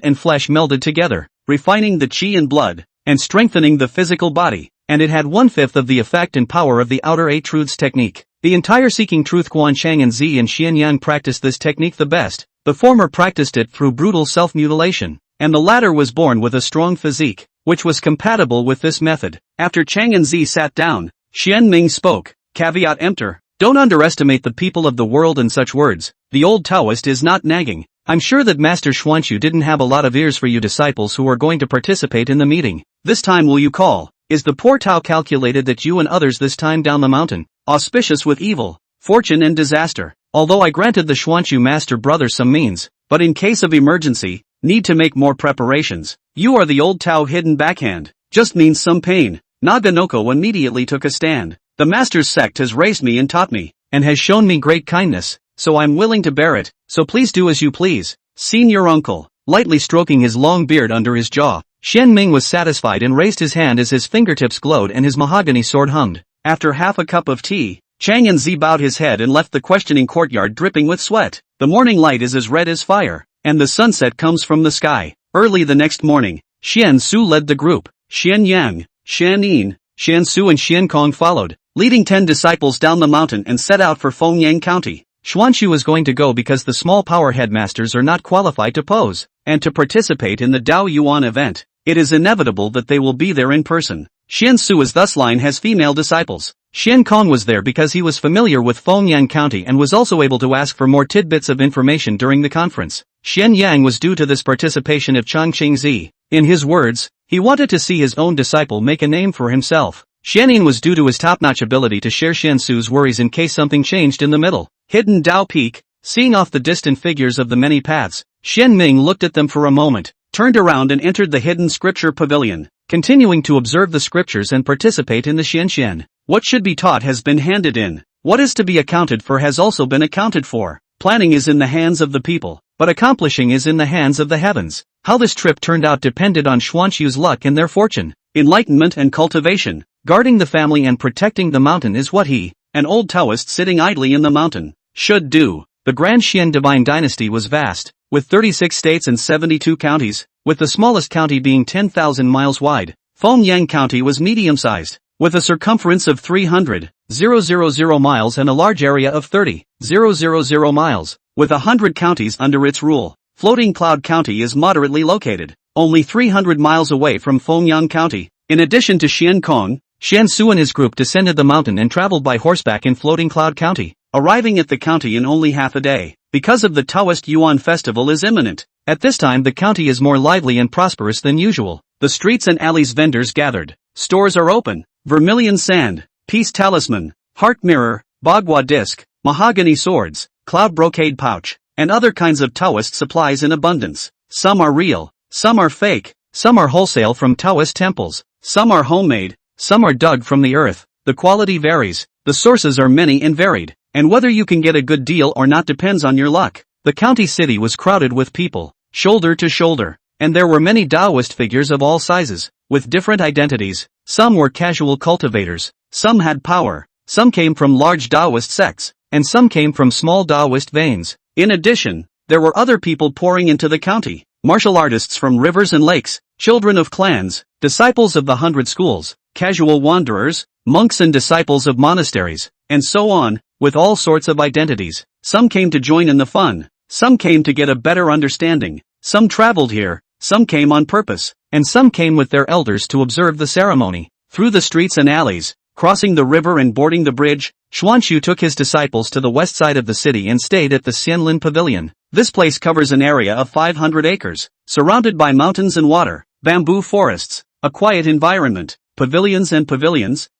and flesh melded together, refining the qi and blood, and strengthening the physical body, and it had 1/5 of the effect and power of the outer 8 truths technique. The entire seeking truth Guan Chang Enzi and Xian Yang practiced this technique the best. The former practiced it through brutal self-mutilation, and the latter was born with a strong physique, which was compatible with this method. After Chang Enzi sat down, Xian Ming spoke, caveat emptor. Don't underestimate the people of the world in such words. The old Taoist is not nagging. I'm sure that Master Xuanqu didn't have a lot of ears for you disciples who are going to participate in the meeting. This time will you call? Is the poor Tao calculated that you and others this time down the mountain, auspicious with evil, fortune and disaster? Although I granted the Xuanqu master brother some means, but in case of emergency, need to make more preparations. You are the old Tao hidden backhand, just means some pain. Naganoko immediately took a stand. The master's sect has raised me and taught me, and has shown me great kindness, so I'm willing to bear it, so please do as you please. Senior uncle, lightly stroking his long beard under his jaw, Xian Ming was satisfied and raised his hand as his fingertips glowed and his mahogany sword hummed. After half a cup of tea, Chang Enzi bowed his head and left the questioning courtyard dripping with sweat. The morning light is as red as fire, and the sunset comes from the sky. Early the next morning, Xian Su led the group. Xian Yang, Xian Yin, Xian Su and Xian Kong followed, leading 10 disciples down the mountain and set out for Fengyang County. Xuanqu is going to go because the small power headmasters are not qualified to pose, and to participate in the Dao Yuan event. It is inevitable that they will be there in person. Xian Su is thus line has female disciples. Xian Kong was there because he was familiar with Fengyang County and was also able to ask for more tidbits of information during the conference. Xian Yang was due to this participation of Chang Qingzi. In his words, he wanted to see his own disciple make a name for himself. Xianyin was due to his top-notch ability to share Xian Su's worries in case something changed in the middle. Hidden Dao Peak, seeing off the distant figures of the many paths, Xian Ming looked at them for a moment, turned around and entered the hidden scripture pavilion, continuing to observe the scriptures and participate in the Xianxian. What should be taught has been handed in. What is to be accounted for has also been accounted for. Planning is in the hands of the people, but accomplishing is in the hands of the heavens. How this trip turned out depended on Xuanqu's luck and their fortune. Enlightenment and cultivation, guarding the family and protecting the mountain is what he, an old Taoist sitting idly in the mountain, should do. The Grand Xian Divine Dynasty was vast, with 36 states and 72 counties, with the smallest county being 10,000 miles wide. Fengyang County was medium-sized, with a circumference of 300,000 miles and a large area of 30,000 miles, with 100 counties under its rule. Floating Cloud County is moderately located, only 300 miles away from Fengyang County. In addition to Xian Kong, Xian Su and his group descended the mountain and traveled by horseback in Floating Cloud County, arriving at the county in only half a day. Because of the Taoist Yuan festival is imminent, at this time the county is more lively and prosperous than usual. The streets and alleys vendors gathered, stores are open, vermilion sand, peace talisman, heart mirror, bagua disc, mahogany swords, cloud brocade pouch, and other kinds of Taoist supplies in abundance. Some are real, some are fake, some are wholesale from Taoist temples, some are homemade, some are dug from the earth. The quality varies, the sources are many and varied, and whether you can get a good deal or not depends on your luck. The county city was crowded with people, shoulder to shoulder, and there were many Taoist figures of all sizes, with different identities. Some were casual cultivators, some had power, some came from large Taoist sects, and some came from small Taoist veins. In addition, there were other people pouring into the county, martial artists from rivers and lakes, children of clans, disciples of the 100 schools, casual wanderers, monks and disciples of monasteries, and so on, with all sorts of identities. Some came to join in the fun, some came to get a better understanding, some traveled here, some came on purpose, and some came with their elders to observe the ceremony. Through the streets and alleys, crossing the river and boarding the bridge, Xuanqu took his disciples to the west side of the city and stayed at the Xianlin Pavilion. This place covers an area of 500 acres, surrounded by mountains and water, bamboo forests, a quiet environment, pavilions,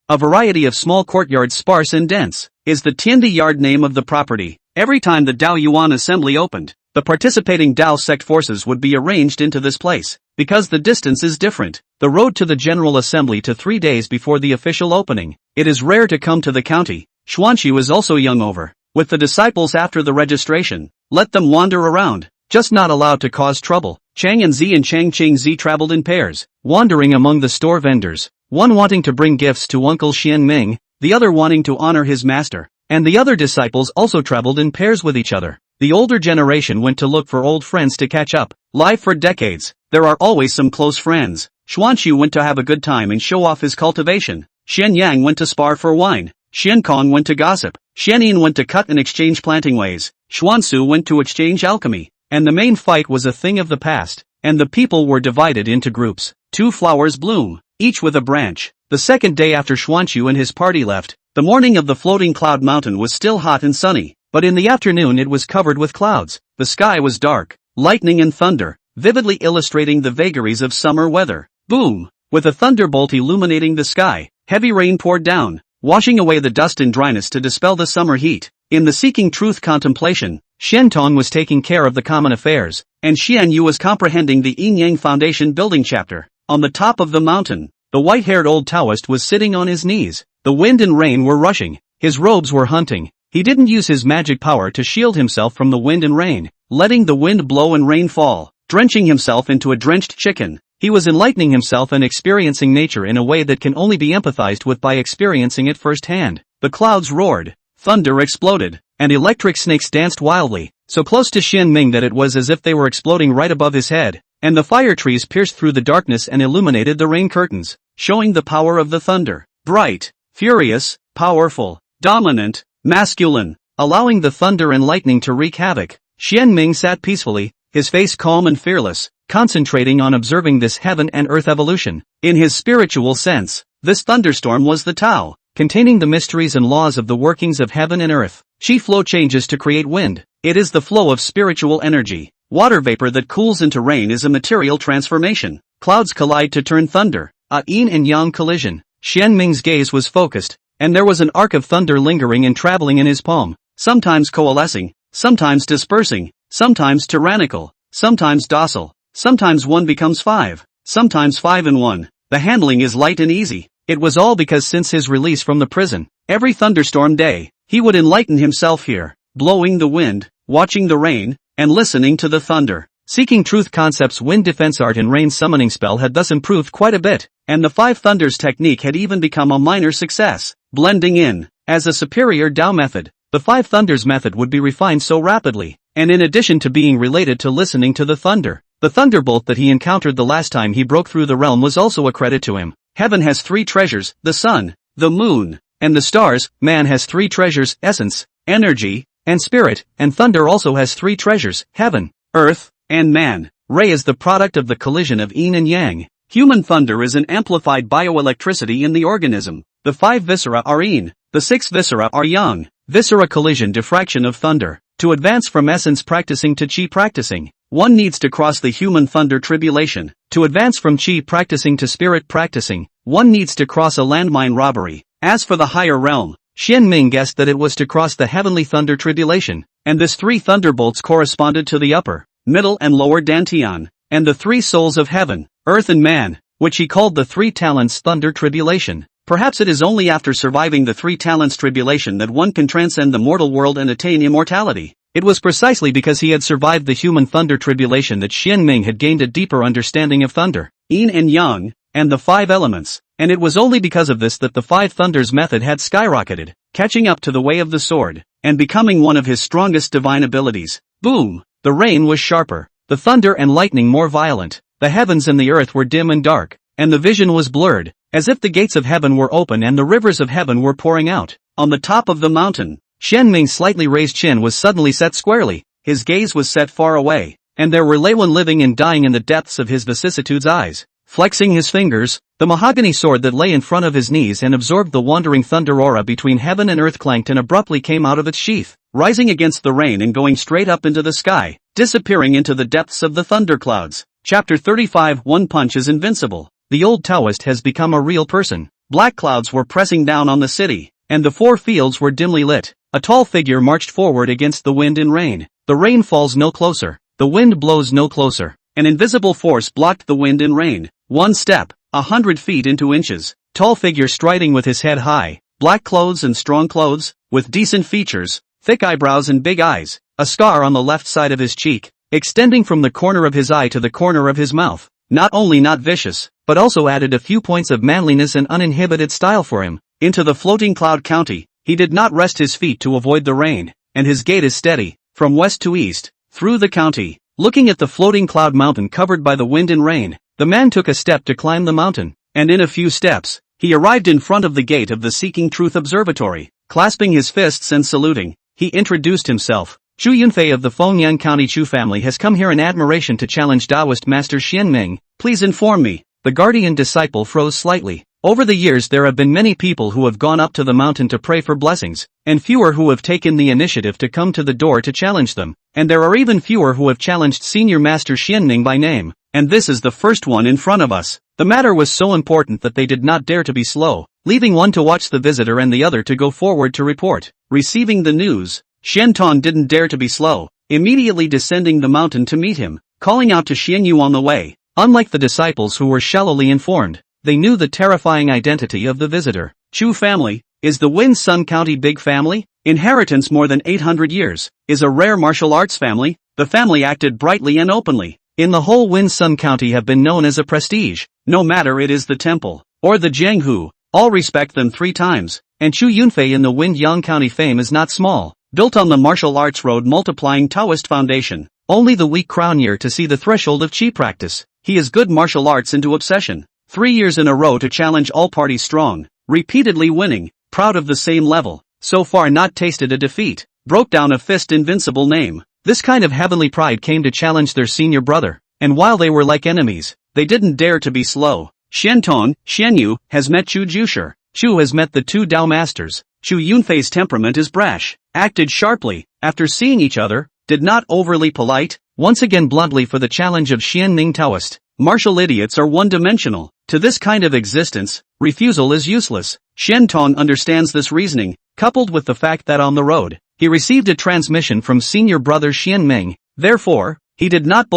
a variety of small courtyards sparse and dense, is the Tiandi Yard name of the property. Every time the Dao Yuan assembly opened, the participating Dao sect forces would be arranged into this place. Because the distance is different, the road to the General Assembly to 3 days before the official opening, it is rare to come to the county. Xuanxu is also young over. With the disciples after the registration, let them wander around, just not allowed to cause trouble. Chang and Zi and Chang Zi traveled in pairs, wandering among the store vendors, one wanting to bring gifts to Uncle Xian Ming, the other wanting to honor his master, and the other disciples also traveled in pairs with each other. The older generation went to look for old friends to catch up. Live for decades, there are always some close friends. Xuanxu went to have a good time and show off his cultivation. Xian Yang went to spar for wine. Xian Kong went to gossip. Xianyin went to cut and exchange planting ways. Xuansu went to exchange alchemy. And the main fight was a thing of the past, and the people were divided into groups. 2 flowers bloom, each with a branch. The second day after Xuanxu and his party left, the morning of the floating cloud mountain was still hot and sunny, but in the afternoon it was covered with clouds. The sky was dark, lightning and thunder, vividly illustrating the vagaries of summer weather. Boom! With a thunderbolt illuminating the sky, heavy rain poured down, washing away the dust and dryness to dispel the summer heat. In the seeking truth contemplation, Shen Tong was taking care of the common affairs, and Xian Yu was comprehending the Yin Yang Foundation building chapter. On the top of the mountain, the white-haired old Taoist was sitting on his knees. The wind and rain were rushing, his robes were hunting. He didn't use his magic power to shield himself from the wind and rain, letting the wind blow and rain fall, drenching himself into a drenched chicken. He was enlightening himself and experiencing nature in a way that can only be empathized with by experiencing it firsthand. The clouds roared, thunder exploded, and electric snakes danced wildly, so close to Xian Ming that it was as if they were exploding right above his head, and the fire trees pierced through the darkness and illuminated the rain curtains, showing the power of the thunder. Bright, furious, powerful, dominant, masculine, allowing the thunder and lightning to wreak havoc. Xian Ming sat peacefully, his face calm and fearless, concentrating on observing this heaven and earth evolution. In his spiritual sense, this thunderstorm was the Tao, containing the mysteries and laws of the workings of heaven and earth. Qi flow changes to create wind. It is the flow of spiritual energy. Water vapor that cools into rain is a material transformation. Clouds collide to turn thunder, a yin and yang collision. Xian Ming's gaze was focused, and there was an arc of thunder lingering and traveling in his palm, sometimes coalescing, sometimes dispersing, sometimes tyrannical, sometimes docile, sometimes 1 becomes 5, sometimes 5 and 1. The handling is light and easy. It was all because since his release from the prison, every thunderstorm day, he would enlighten himself here, blowing the wind, watching the rain, and listening to the thunder. Seeking truth concepts wind defense art and rain summoning spell had thus improved quite a bit, and the 5 thunders technique had even become a minor success, blending in, as a superior Dao method. The 5 thunders method would be refined so rapidly, and in addition to being related to listening to the thunder, the thunderbolt that he encountered the last time he broke through the realm was also a credit to him. Heaven has 3 treasures, the sun, the moon, and the stars. Man has 3 treasures, essence, energy, and spirit, and thunder also has 3 treasures, heaven, earth, and man. Ray is the product of the collision of yin and yang. Human thunder is an amplified bioelectricity in the organism. The 5 viscera are yin, the 6 viscera are yang. Viscera collision diffraction of thunder. To advance from essence practicing to chi practicing, one needs to cross the human thunder tribulation. To advance from chi practicing to spirit practicing, one needs to cross a landmine robbery. As for the higher realm, Xian Ming guessed that it was to cross the heavenly thunder tribulation, and this 3 thunderbolts corresponded to the upper, middle and lower dantian, and the 3 souls of heaven, earth and man, which he called the 3 talents thunder tribulation. Perhaps it is only after surviving the 3 talents tribulation that one can transcend the mortal world and attain immortality. It was precisely because he had survived the human thunder tribulation that Xian Ming had gained a deeper understanding of thunder, yin and yang, and the 5 elements, and it was only because of this that the 5 thunders method had skyrocketed, catching up to the way of the sword, and becoming one of his strongest divine abilities. Boom! The rain was sharper, the thunder and lightning more violent, the heavens and the earth were dim and dark, and the vision was blurred, as if the gates of heaven were open and the rivers of heaven were pouring out. On the top of the mountain, Xian Ming's slightly raised chin was suddenly set squarely, his gaze was set far away, and there were Lei Wen living and dying in the depths of his vicissitudes eyes. Flexing his fingers, the mahogany sword that lay in front of his knees and absorbed the wandering thunder aura between heaven and earth clanked and abruptly came out of its sheath, rising against the rain and going straight up into the sky. disappearing into the depths of the thunderclouds. Chapter 35 One Punch is Invincible. The old Taoist has become a real person. Black clouds were pressing down on the city, and the 4 fields were dimly lit. A tall figure marched forward against the wind and rain. The rain falls no closer. The wind blows no closer. An invisible force blocked the wind and rain. 1 step, 100 feet into inches. Tall figure striding with his head high. Black clothes and strong clothes, with decent features, thick eyebrows and big eyes. A scar on the left side of his cheek, extending from the corner of his eye to the corner of his mouth. Not only not vicious, but also added a few points of manliness and uninhibited style for him. Into the floating cloud county. He did not rest his feet to avoid the rain, and his gait is steady, from west to east, through the county. Looking at the floating cloud mountain covered by the wind and rain, the man took a step to climb the mountain, and in a few steps, he arrived in front of the gate of the Seeking Truth Observatory. Clasping his fists and saluting, he introduced himself. Chu Yunfei of the Fengyang County Chu family has come here in admiration to challenge Taoist Master Xianming. Please inform me. The guardian disciple froze slightly. Over the years there have been many people who have gone up to the mountain to pray for blessings, and fewer who have taken the initiative to come to the door to challenge them. And there are even fewer who have challenged Senior Master Xianming by name. And this is the first one in front of us. The matter was so important that they did not dare to be slow, leaving one to watch the visitor and the other to go forward to report. Receiving the news, Shenton didn't dare to be slow, immediately descending the mountain to meet him, calling out to Xianyu on the way. Unlike the disciples who were shallowly informed, they knew the terrifying identity of the visitor. Chu family, is the Win Sun County big family? Inheritance more than 800 years, is a rare martial arts family. The family acted brightly and openly. In the whole Win Sun County have been known as a prestige, no matter it is the temple, or the Jianghu, all respect them 3 times, and Chu Yunfei in the Windyang County fame is not small. Built on the martial arts road multiplying Taoist foundation, only the weak crown year to see the threshold of chi practice. He is good martial arts into obsession. 3 years in a row to challenge all parties strong, repeatedly winning, proud of the same level, so far not tasted a defeat, broke down a fist invincible name. This kind of heavenly pride came to challenge their senior brother, and while they were like enemies, they didn't dare to be slow. Xianton, Xianyu, has met Chu Jusher. Chu has met the 2 Dao masters. Chu Yunfei's temperament is brash, acted sharply, after seeing each other, did not overly polite, once again bluntly for the challenge of Xianming Taoist. Martial idiots are one-dimensional. To this kind of existence, refusal is useless. Shenton understands this reasoning, coupled with the fact that on the road, he received a transmission from senior brother Xianming. Therefore, he did not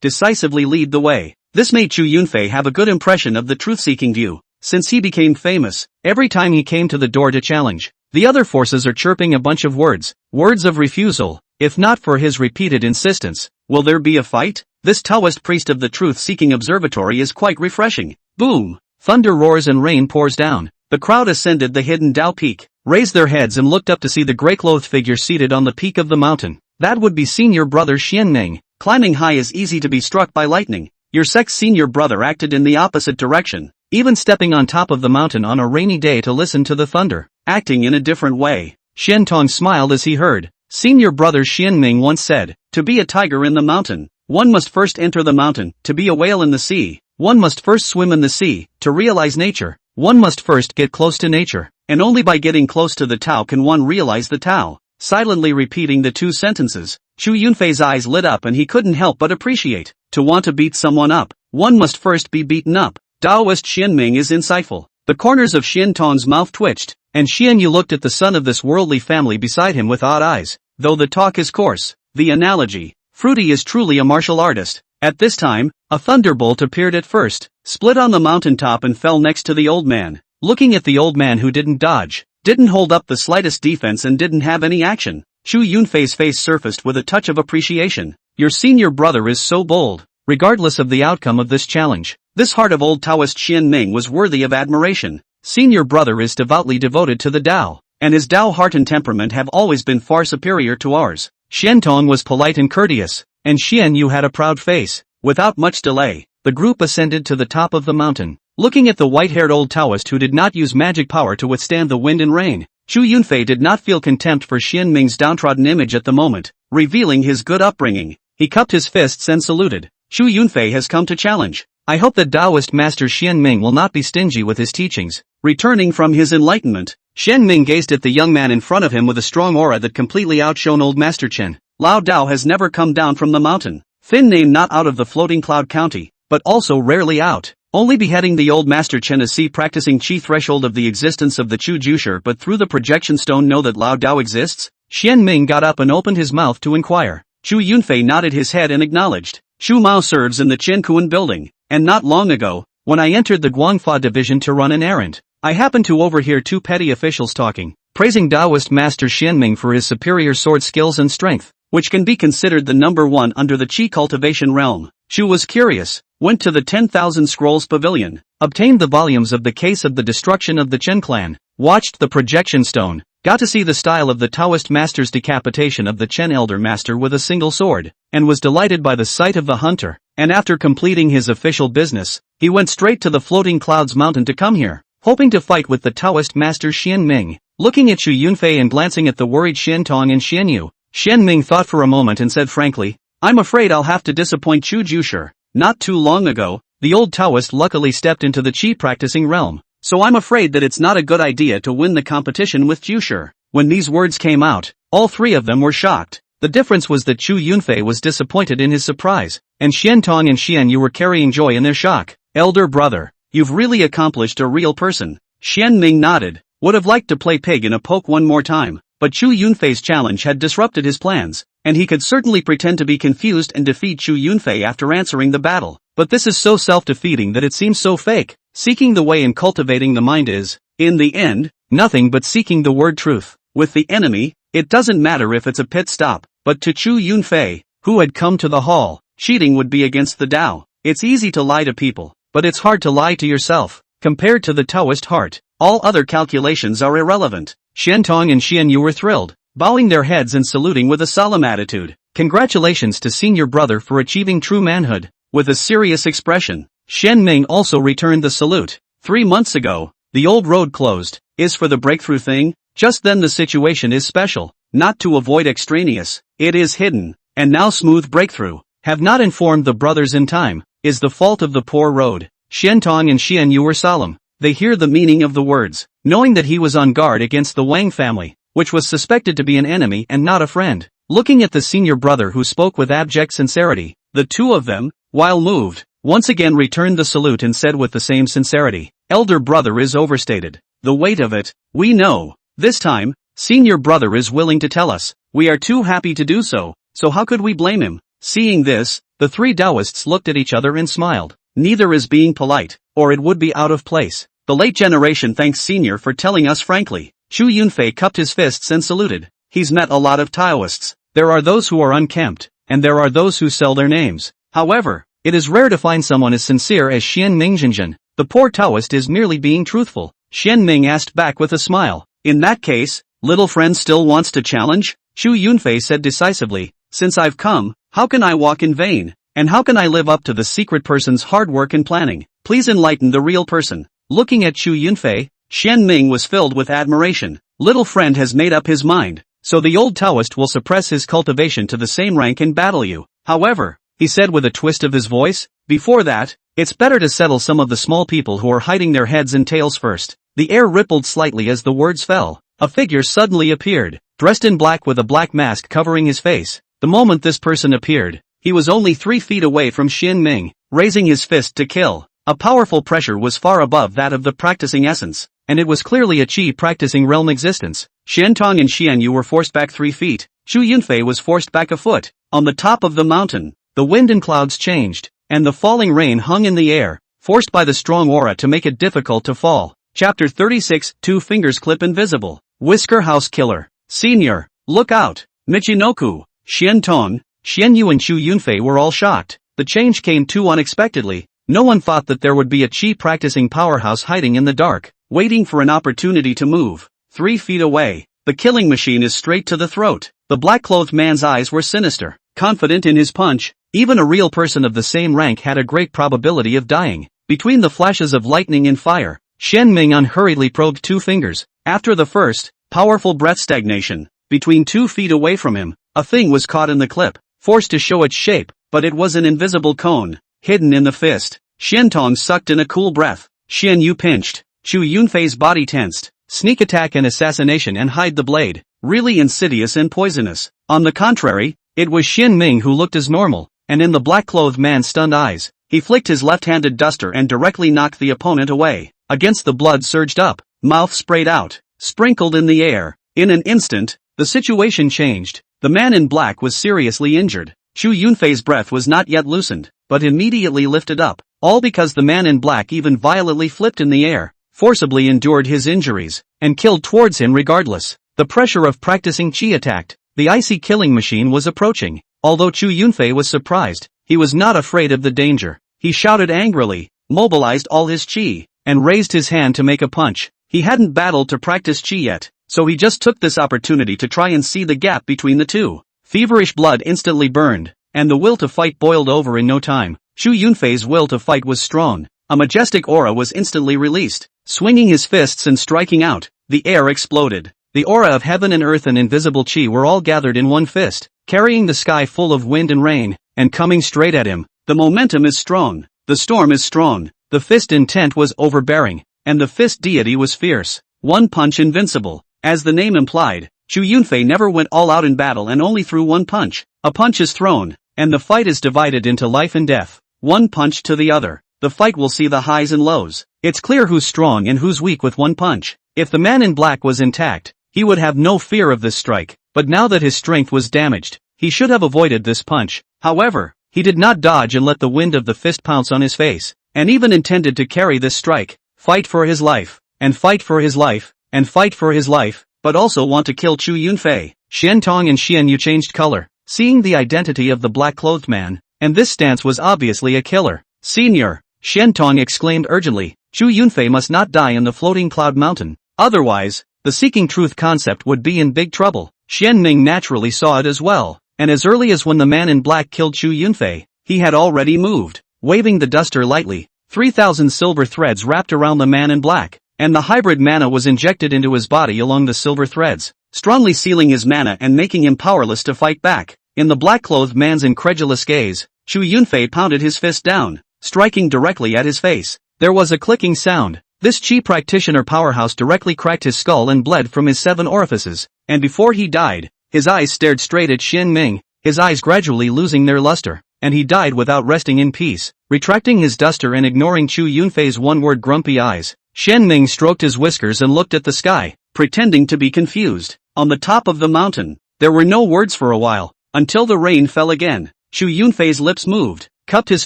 decisively lead the way. This made Chu Yunfei have a good impression of the truth-seeking view. Since he became famous, every time he came to the door to challenge, the other forces are chirping a bunch of words of refusal. If not for his repeated insistence, will there be a fight? This Taoist priest of the truth-seeking observatory is quite refreshing. Boom! Thunder roars and rain pours down. The crowd ascended the hidden Dao peak, raised their heads and looked up to see the grey-clothed figure seated on the peak of the mountain. That would be senior brother Xianming. Climbing high is easy to be struck by lightning. Your sect's senior brother acted in the opposite direction, even stepping on top of the mountain on a rainy day to listen to the thunder, acting in a different way. Shenton smiled as he heard. Senior brother Xianming once said, to be a tiger in the mountain, one must first enter the mountain. To be a whale in the sea, one must first swim in the sea. To realize nature, one must first get close to nature, and only by getting close to the Tao can one realize the Tao. Silently repeating the 2 sentences, Chu Yunfei's eyes lit up and he couldn't help but appreciate. To want to beat someone up, one must first be beaten up. Taoist Xianming is insightful. The corners of Xianton's mouth twitched, and Xianyu looked at the son of this worldly family beside him with odd eyes. Though the talk is coarse, the analogy, fruity is truly a martial artist. At this time, a thunderbolt appeared at first, split on the mountaintop and fell next to the old man. Looking at the old man who didn't dodge, didn't hold up the slightest defense and didn't have any action, Chu Yunfei's face surfaced with a touch of appreciation. Your senior brother is so bold, regardless of the outcome of this challenge. This heart of old Taoist Xianming was worthy of admiration. Senior brother is devoutly devoted to the Tao, and his Tao heart and temperament have always been far superior to ours. Shenton was polite and courteous, and Xianyu had a proud face. Without much delay, the group ascended to the top of the mountain. Looking at the white-haired old Taoist who did not use magic power to withstand the wind and rain, Chu Yunfei did not feel contempt for Xianming's downtrodden image at the moment, revealing his good upbringing. He cupped his fists and saluted. Chu Yunfei has come to challenge. I hope that Taoist Master Xianming will not be stingy with his teachings. Returning from his enlightenment, Xian Ming gazed at the young man in front of him with a strong aura that completely outshone old Master Chen. Lao Dao has never come down from the mountain. Thin name not out of the floating cloud county, but also rarely out. Only beheading the old Master Chen to see practicing chi threshold of the existence of the Chu Jusher, but through the projection stone know that Lao Dao exists? Xian Ming got up and opened his mouth to inquire. Chu Yunfei nodded his head and acknowledged. Chu Mao serves in the Qiankuan building, and not long ago, when I entered the Guangfa division to run an errand, I happened to overhear two petty officials talking, praising Taoist Master Xian Ming for his superior sword skills and strength, which can be considered the number one under the Qi cultivation realm. Chu was curious, went to the 10,000 Scrolls Pavilion, obtained the volumes of the Case of the Destruction of the Chen clan, watched the projection stone, got to see the style of the Taoist master's decapitation of the Chen elder master with a single sword, and was delighted by the sight of the hunter, and after completing his official business, he went straight to the Floating Clouds mountain to come here, hoping to fight with the Taoist master Xian Ming. Looking at Chu Yunfei and glancing at the worried Xian Tong and Xian Yu, Xian Ming thought for a moment and said frankly, I'm afraid I'll have to disappoint Chu Jusher. Not too long ago, the old Taoist luckily stepped into the Qi practicing realm, so I'm afraid that it's not a good idea to win the competition with Jusher. When these words came out, all three of them were shocked. The difference was that Chu Yunfei was disappointed in his surprise, and Xian Tong and Xian Yu were carrying joy in their shock. Elder brother, you've really accomplished a real person. Xian Ming nodded, would have liked to play pig in a poke one more time, but Chu Yunfei's challenge had disrupted his plans, and he could certainly pretend to be confused and defeat Chu Yunfei after answering the battle. But this is so self-defeating that it seems so fake. Seeking the way and cultivating the mind is, in the end, nothing but seeking the word truth. With the enemy, it doesn't matter if it's a pit stop, but to Chu Yunfei, who had come to the hall, cheating would be against the Tao. It's easy to lie to people, but it's hard to lie to yourself. Compared to the Taoist heart, all other calculations are irrelevant. Xian Tong and Xian Yu were thrilled, bowing their heads and saluting with a solemn attitude. Congratulations to senior brother for achieving true manhood. With a serious expression, Xian Ming also returned the salute. 3 months ago, the old road closed, is for the breakthrough thing? Just then the situation is special, not to avoid extraneous, it is hidden, and now smooth breakthrough. Have not informed the brothers in time, is the fault of the poor road. Xian Tong and Xian Yu were solemn. They hear the meaning of the words, knowing that he was on guard against the Wang family, which was suspected to be an enemy and not a friend. Looking at the senior brother who spoke with abject sincerity, the two of them, while moved, once again returned the salute and said with the same sincerity, elder brother is overstated. The weight of it, we know. This time, senior brother is willing to tell us. We are too happy to do so, so how could we blame him? Seeing this, the three Taoists looked at each other and smiled. Neither is being polite, or it would be out of place. The late generation thanks senior for telling us frankly. Chu Yunfei cupped his fists and saluted. He's met a lot of Taoists. There are those who are unkempt, and there are those who sell their names. However, it is rare to find someone as sincere as Xian Ming Jinjin. The poor Taoist is merely being truthful. Xian Ming asked back with a smile. In that case, little friend still wants to challenge? Chu Yunfei said decisively, since I've come, how can I walk in vain? And how can I live up to the secret person's hard work and planning? Please enlighten the real person. Looking at Chu Yunfei, Xian Ming was filled with admiration. Little friend has made up his mind, so the old Taoist will suppress his cultivation to the same rank and battle you. However, he said with a twist of his voice, before that, it's better to settle some of the small people who are hiding their heads and tails first. The air rippled slightly as the words fell. A figure suddenly appeared, dressed in black with a black mask covering his face. The moment this person appeared, he was only 3 feet away from Xian Ming, raising his fist to kill. A powerful pressure was far above that of the practicing essence, and it was clearly a Qi practicing realm existence. Xian Tong and Xian Yu were forced back 3 feet. Chu Yunfei was forced back a foot. On the top of the mountain, the wind and clouds changed, and the falling rain hung in the air, forced by the strong aura to make it difficult to fall. Chapter 36, 2 Fingers Clip Invisible. Whisker House Killer. Senior, look out. Michinoku, Xian Tong, Xian Yu and Chu Yunfei were all shocked. The change came too unexpectedly. No one thought that there would be a Qi practicing powerhouse hiding in the dark, waiting for an opportunity to move. 3 feet away, the killing machine is straight to the throat. The black-clothed man's eyes were sinister, confident in his punch. Even a real person of the same rank had a great probability of dying. Between the flashes of lightning and fire, Xian Ming unhurriedly probed 2 fingers. After the first, powerful breath stagnation, between 2 feet away from him, a thing was caught in the clip, forced to show its shape, but it was an invisible cone, hidden in the fist. Xian Tong sucked in a cool breath. Xian Yu pinched. Chu Yunfei's body tensed. sneak attack and assassination and hide the blade. Really insidious and poisonous. On the contrary, it was Xin Ming who looked as normal, and in the black-clothed man's stunned eyes, he flicked his left-handed duster and directly knocked the opponent away. Against the blood surged up, mouth sprayed out, sprinkled in the air. In an instant, the situation changed. The man in black was seriously injured. Chu Yunfei's breath was not yet loosened, but immediately lifted up, all because the man in black even violently flipped in the air, forcibly endured his injuries, and killed towards him regardless. The pressure of practicing chi attacked. The icy killing machine was approaching. Although Chu Yunfei was surprised, he was not afraid of the danger. He shouted angrily, mobilized all his chi, and raised his hand to make a punch. He hadn't battled to practice chi yet, so he just took this opportunity to try and see the gap between the two. Feverish blood instantly burned, and the will to fight boiled over in no time. Chu Yunfei's will to fight was strong. A majestic aura was instantly released. Swinging his fists and striking out, the air exploded. The aura of heaven and earth and invisible chi were all gathered in one fist, carrying the sky full of wind and rain, and coming straight at him. The momentum is strong. The storm is strong. The fist intent was overbearing, and the fist deity was fierce. One punch invincible. As the name implied, Chu Yunfei never went all out in battle and only threw one punch. A punch is thrown, and the fight is divided into life and death. One punch to the other. The fight will see the highs and lows. It's clear who's strong and who's weak with one punch. If the man in black was intact, he would have no fear of this strike, but now that his strength was damaged, he should have avoided this punch. However, he did not dodge and let the wind of the fist pounce on his face, and even intended to carry this strike, fight for his life, and fight for his life, and fight for his life, but also want to kill Chu Yunfei. Xian Tong and Xian Yu changed color, seeing the identity of the black-clothed man, and this stance was obviously a killer. Senior, Xian Tong exclaimed urgently, Chu Yunfei must not die in the floating cloud mountain, otherwise, the seeking truth concept would be in big trouble. Xian Ming naturally saw it as well, and as early as when the man in black killed Chu Yunfei, he had already moved. Waving the duster lightly, 3,000 silver threads wrapped around the man in black, and the hybrid mana was injected into his body along the silver threads, strongly sealing his mana and making him powerless to fight back. In the black-clothed man's incredulous gaze, Chu Yunfei pounded his fist down, striking directly at his face. There was a clicking sound. This chi practitioner powerhouse directly cracked his skull and bled from his 7 orifices, and before he died, his eyes stared straight at Xin Ming, his eyes gradually losing their luster, and he died without resting in peace. Retracting his duster and ignoring Chu Yunfei's one-word grumpy eyes, Xin Ming stroked his whiskers and looked at the sky, pretending to be confused. On the top of the mountain, there were no words for a while, until the rain fell again. Chu Yunfei's lips moved, cupped his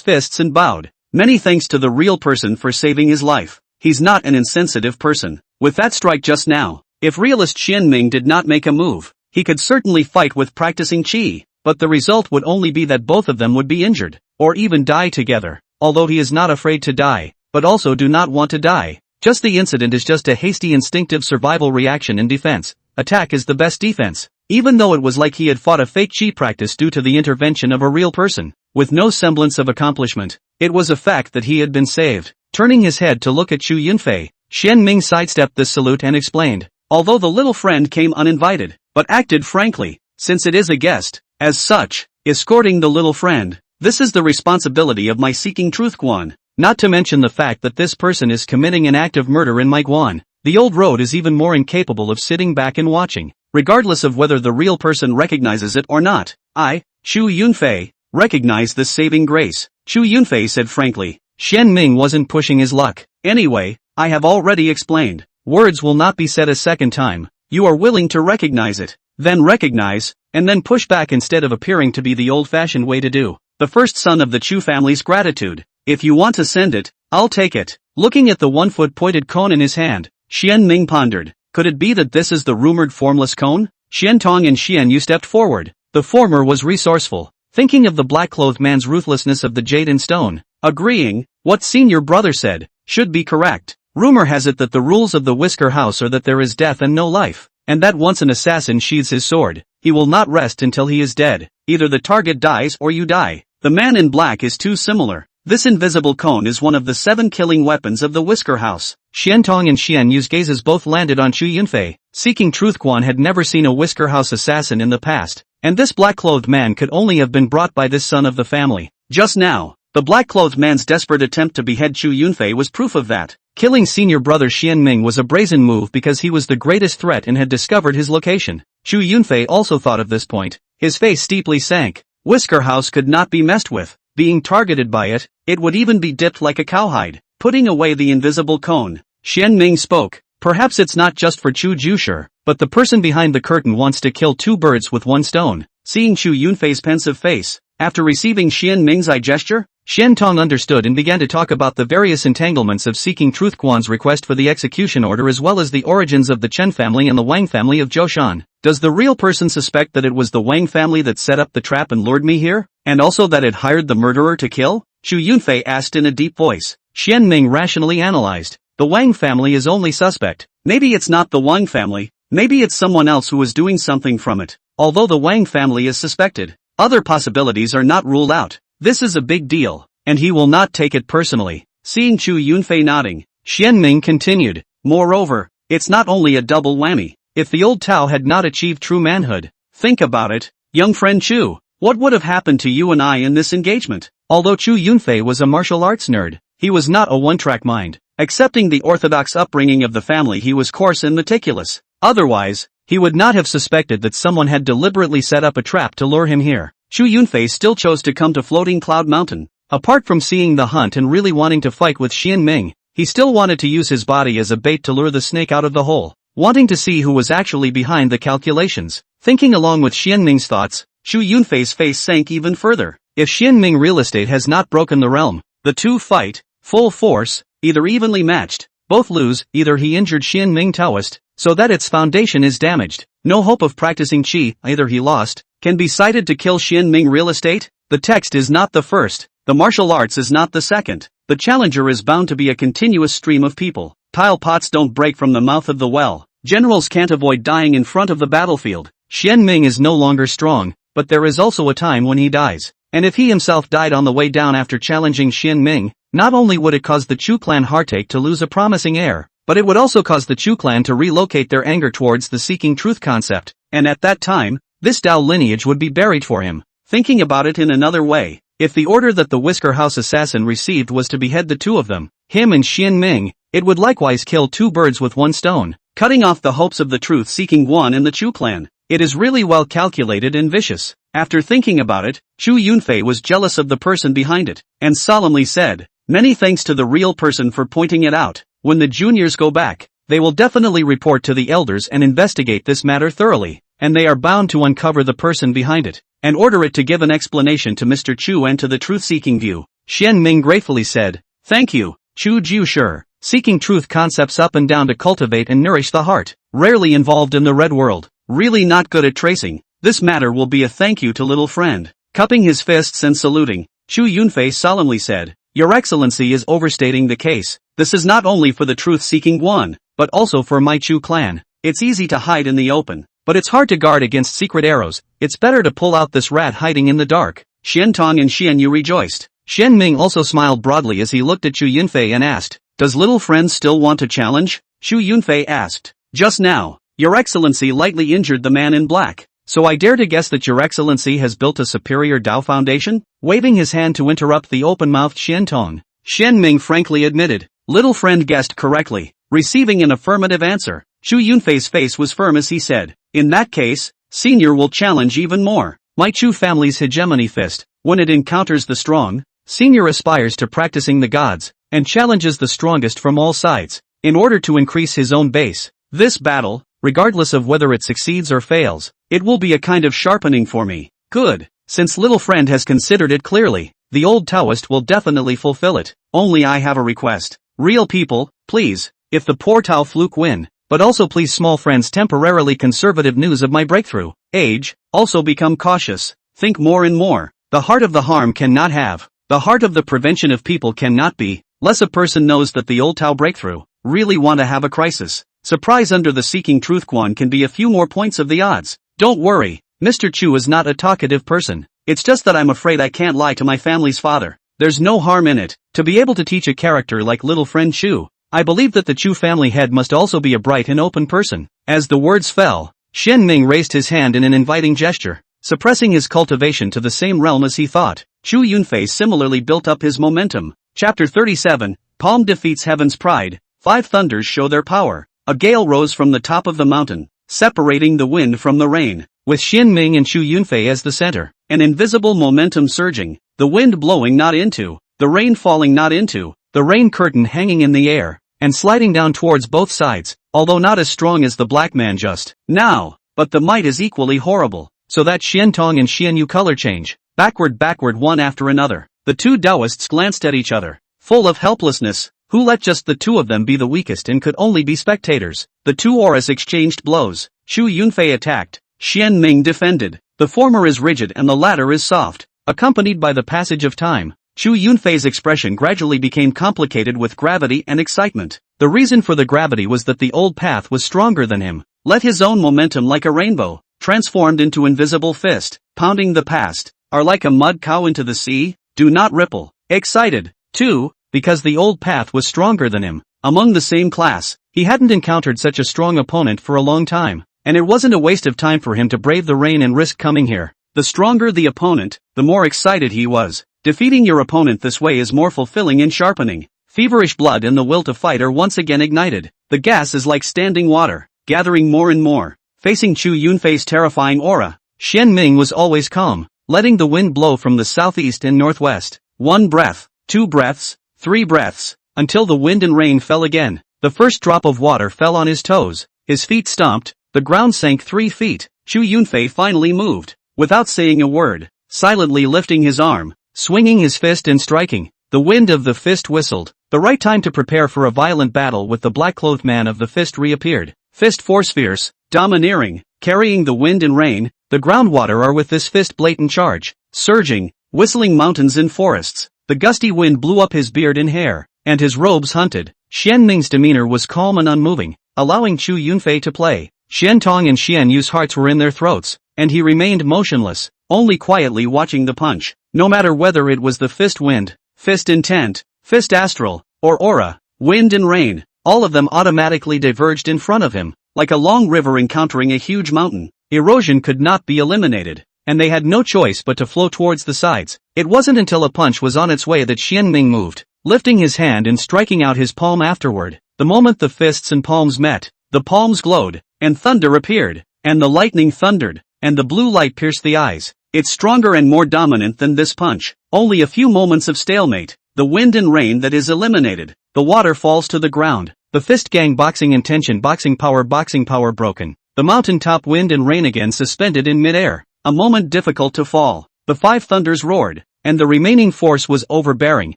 fists and bowed. Many thanks to the real person for saving his life. He's not an insensitive person. With that strike just now, if realist Xian Ming did not make a move, he could certainly fight with practicing chi, but the result would only be that both of them would be injured, or even die together. Although he is not afraid to die, but also do not want to die. Just the incident is just a hasty instinctive survival reaction in defense. Attack is the best defense. Even though it was like he had fought a fake chi practice due to the intervention of a real person, with no semblance of accomplishment, it was a fact that he had been saved. Turning his head to look at Chu Yunfei, Xian Ming sidestepped this salute and explained, although the little friend came uninvited, but acted frankly, since it is a guest, as such, escorting the little friend. This is the responsibility of my seeking truth Guan, not to mention the fact that this person is committing an act of murder in my Guan. The old road is even more incapable of sitting back and watching, regardless of whether the real person recognizes it or not. I, Chu Yunfei, recognize this saving grace, Chu Yunfei said frankly. Xian Ming wasn't pushing his luck. Anyway, I have already explained. Words will not be said a second time. You are willing to recognize it, then recognize, and then push back instead of appearing to be the old-fashioned way to do. The first son of the Chu family's gratitude. If you want to send it, I'll take it. Looking at the 1-foot pointed cone in his hand, Xian Ming pondered. Could it be that this is the rumored formless cone? Xian Tong and Xian Yu stepped forward. The former was resourceful, thinking of the black-clothed man's ruthlessness of the jade and stone. Agreeing, what senior brother said, should be correct. Rumor has it that the rules of the Whisker House are that there is death and no life, and that once an assassin sheathes his sword, he will not rest until he is dead. Either the target dies or you die. The man in black is too similar. This invisible cone is one of the 7 killing weapons of the Whisker House. Xian Tong and Xian Yu's gazes both landed on Chu Yunfei. Seeking truth Guan had never seen a Whisker House assassin in the past, and this black-clothed man could only have been brought by this son of the family. Just now, the black-clothed man's desperate attempt to behead Chu Yunfei was proof of that. Killing senior brother Xianming was a brazen move because he was the greatest threat and had discovered his location. Chu Yunfei also thought of this point. His face steeply sank. Whisker House could not be messed with. Being targeted by it, it would even be dipped like a cowhide. Putting away the invisible cone, Xianming spoke. Perhaps it's not just for Chu Jusher, but the person behind the curtain wants to kill two birds with one stone. Seeing Chu Yunfei's pensive face, after receiving Xianming's eye gesture, Xian Tong understood and began to talk about the various entanglements of Seeking Truth Quan's request for the execution order as well as the origins of the Chen family and the Wang family of Zhoushan. Does the real person suspect that it was the Wang family that set up the trap and lured me here? And also that it hired the murderer to kill? Chu Yunfei asked in a deep voice. Xianming rationally analyzed. The Wang family is only suspect. Maybe it's not the Wang family, maybe it's someone else who is doing something from it. Although the Wang family is suspected, other possibilities are not ruled out. This is a big deal, and he will not take it personally. Seeing Chu Yunfei nodding, Xianming continued. Moreover, it's not only a double whammy. If the old Tao had not achieved true manhood, think about it, young friend Chu, what would have happened to you and I in this engagement? Although Chu Yunfei was a martial arts nerd, he was not a one-track mind. Accepting the orthodox upbringing of the family, he was coarse and meticulous. Otherwise, he would not have suspected that someone had deliberately set up a trap to lure him here. Chu Yunfei still chose to come to Floating Cloud Mountain. Apart from seeing the hunt and really wanting to fight with Xianming, he still wanted to use his body as a bait to lure the snake out of the hole. Wanting to see who was actually behind the calculations. Thinking along with Xianming's thoughts, Chu Yunfei's face sank even further. If Xianming real estate has not broken the realm, the two fight, full force, either evenly matched, both lose, either he injured Xianming Taoist, so that its foundation is damaged. No hope of practicing qi, either he lost, can be cited to kill Xianming real estate. The text is not the first, the martial arts is not the second. The challenger is bound to be a continuous stream of people. Tile pots don't break from the mouth of the well. Generals can't avoid dying in front of the battlefield. Xianming is no longer strong, but there is also a time when he dies. And if he himself died on the way down after challenging Xianming, not only would it cause the Chu clan heartache to lose a promising heir, but it would also cause the Chu clan to relocate their anger towards the Seeking Truth concept, and at that time, this Dao lineage would be buried for him. Thinking about it in another way, if the order that the Whisker House assassin received was to behead the two of them, him and Xianming, it would likewise kill two birds with one stone, cutting off the hopes of the truth-seeking one in the Chu clan. It is really well calculated and vicious. After thinking about it, Chu Yunfei was jealous of the person behind it, and solemnly said, "Many thanks to the real person for pointing it out. When the juniors go back, they will definitely report to the elders and investigate this matter thoroughly, and they are bound to uncover the person behind it, and order it to give an explanation to Mr. Chu and to the truth-seeking view." Xianming gratefully said, "Thank you, Chu Jusher." Seeking truth concepts up and down to cultivate and nourish the heart. Rarely involved in the red world. Really not good at tracing. This matter will be a thank you to little friend. Cupping his fists and saluting, Chu Yunfei solemnly said, "Your Excellency is overstating the case. This is not only for the truth-seeking one, but also for my Chu clan. It's easy to hide in the open, but it's hard to guard against secret arrows. It's better to pull out this rat hiding in the dark." Xiantong and Xianyu rejoiced. Xianming also smiled broadly as he looked at Chu Yunfei and asked, "Does little friend still want to challenge?" Chu Yunfei asked. "Just now, Your Excellency lightly injured the man in black, so I dare to guess that Your Excellency has built a superior Dao foundation?" Waving his hand to interrupt the open-mouthed Xiantong, Xianming frankly admitted, "Little friend guessed correctly." Receiving an affirmative answer, Chu Yunfei's face was firm as he said, "In that case, Senior will challenge even more. My Chu family's hegemony fist, when it encounters the strong, Senior aspires to practicing the gods, and challenges the strongest from all sides, in order to increase his own base. This battle, regardless of whether it succeeds or fails, it will be a kind of sharpening for me." Good. Since little friend has considered it clearly, the old Taoist will definitely fulfill it. Only I have a request. Real people, please, if the poor Tao fluke win, but also please small friends temporarily conservative news of my breakthrough. Age, also become cautious, think more and more. The heart of the harm cannot have, the heart of the prevention of people cannot be, less a person knows that the old Tao breakthrough, really want to have a crisis. Surprise under the Seeking Truth Quan can be a few more points of the odds. Don't worry, Mr. Chu is not a talkative person. It's just that I'm afraid I can't lie to my family's father. There's no harm in it. To be able to teach a character like little friend Chu, I believe that the Chu family head must also be a bright and open person. As the words fell, Xianming raised his hand in an inviting gesture, suppressing his cultivation to the same realm as he thought. Chu Yunfei similarly built up his momentum. Chapter 37, Palm defeats heaven's pride, 5 thunders show their power. A gale rose from the top of the mountain, separating the wind from the rain, with Xian Ming and Chu Yunfei as the center. An invisible momentum surging, the wind blowing not into, the rain falling not into, the rain curtain hanging in the air, and sliding down towards both sides, although not as strong as the black man just now, but the might is equally horrible, so that Xian Tong and Xian Yu color change, backward one after another. The two Taoists glanced at each other, full of helplessness. Who let just the two of them be the weakest and could only be spectators? The two auras exchanged blows. Chu Yunfei attacked, Xian Ming defended. The former is rigid and the latter is soft. Accompanied by the passage of time, Chu Yunfei's expression gradually became complicated with gravity and excitement. The reason for the gravity was that the old path was stronger than him. Let his own momentum like a rainbow, transformed into invisible fist, pounding the past, are like a mud cow into the sea, do not ripple. Excited, too, because the old path was stronger than him. Among the same class, he hadn't encountered such a strong opponent for a long time, and it wasn't a waste of time for him to brave the rain and risk coming here. The stronger the opponent, the more excited he was. Defeating your opponent this way is more fulfilling and sharpening. Feverish blood and the will to fight are once again ignited. The gas is like standing water, gathering more and more. Facing Chu Yunfei's terrifying aura, Xian Ming was always calm, letting the wind blow from the southeast and northwest. 1 breath, 2 breaths, 3 breaths, until the wind and rain fell again. The first drop of water fell on his toes, his feet stomped, the ground sank 3 feet. Chu Yunfei finally moved, without saying a word, silently lifting his arm, swinging his fist and striking. The wind of the fist whistled. The right time to prepare for a violent battle with the black-clothed man of the fist reappeared. Fist force fierce, domineering, carrying the wind and rain. The groundwater are with this fist blatant charge, surging, whistling mountains and forests. The gusty wind blew up his beard and hair, and his robes hunted. Xian Ming's demeanor was calm and unmoving, allowing Chu Yunfei to play. Xian Tong and Xian Yu's hearts were in their throats, and he remained motionless, only quietly watching the punch. No matter whether it was the fist wind, fist intent, fist astral, or aura, wind and rain, all of them automatically diverged in front of him, like a long river encountering a huge mountain. Erosion could not be eliminated, and they had no choice but to flow towards the sides. It wasn't until a punch was on its way that Xian Ming moved, lifting his hand and striking out his palm afterward. The moment the fists and palms met, the palms glowed, and thunder appeared, and the lightning thundered, and the blue light pierced the eyes. It's stronger and more dominant than this punch. Only a few moments of stalemate, the wind and rain that is eliminated. The water falls to the ground. The fist gang boxing intention boxing power broken. The mountaintop wind and rain again suspended in midair. A moment difficult to fall. The 5 thunders roared, and the remaining force was overbearing,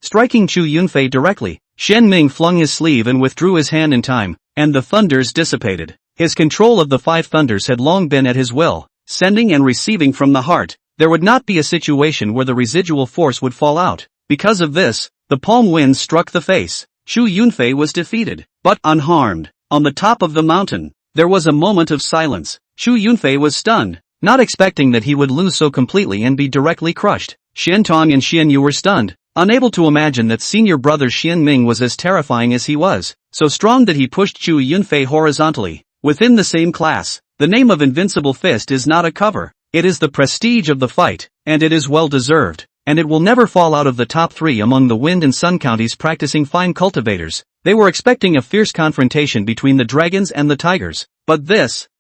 striking Chu Yunfei directly. Xian Ming flung his sleeve and withdrew his hand in time, and the thunders dissipated. His control of the 5 thunders had long been at his will, sending and receiving from the heart. There would not be a situation where the residual force would fall out. Because of this, the palm winds struck the face. Chu Yunfei was defeated, but unharmed. On the top of the mountain, there was a moment of silence. Chu Yunfei was stunned, not expecting that he would lose so completely and be directly crushed. Xian Tong and Xian Yu were stunned, unable to imagine that senior brother Xian Ming was as terrifying as he was, so strong that he pushed Chu Yunfei horizontally. Within the same class, the name of Invincible Fist is not a cover. It is the prestige of the fight, and it is well deserved, and it will never fall out of the top 3 among the Wind and Sun counties practicing fine cultivators. They were expecting a fierce confrontation between the dragons and the tigers, but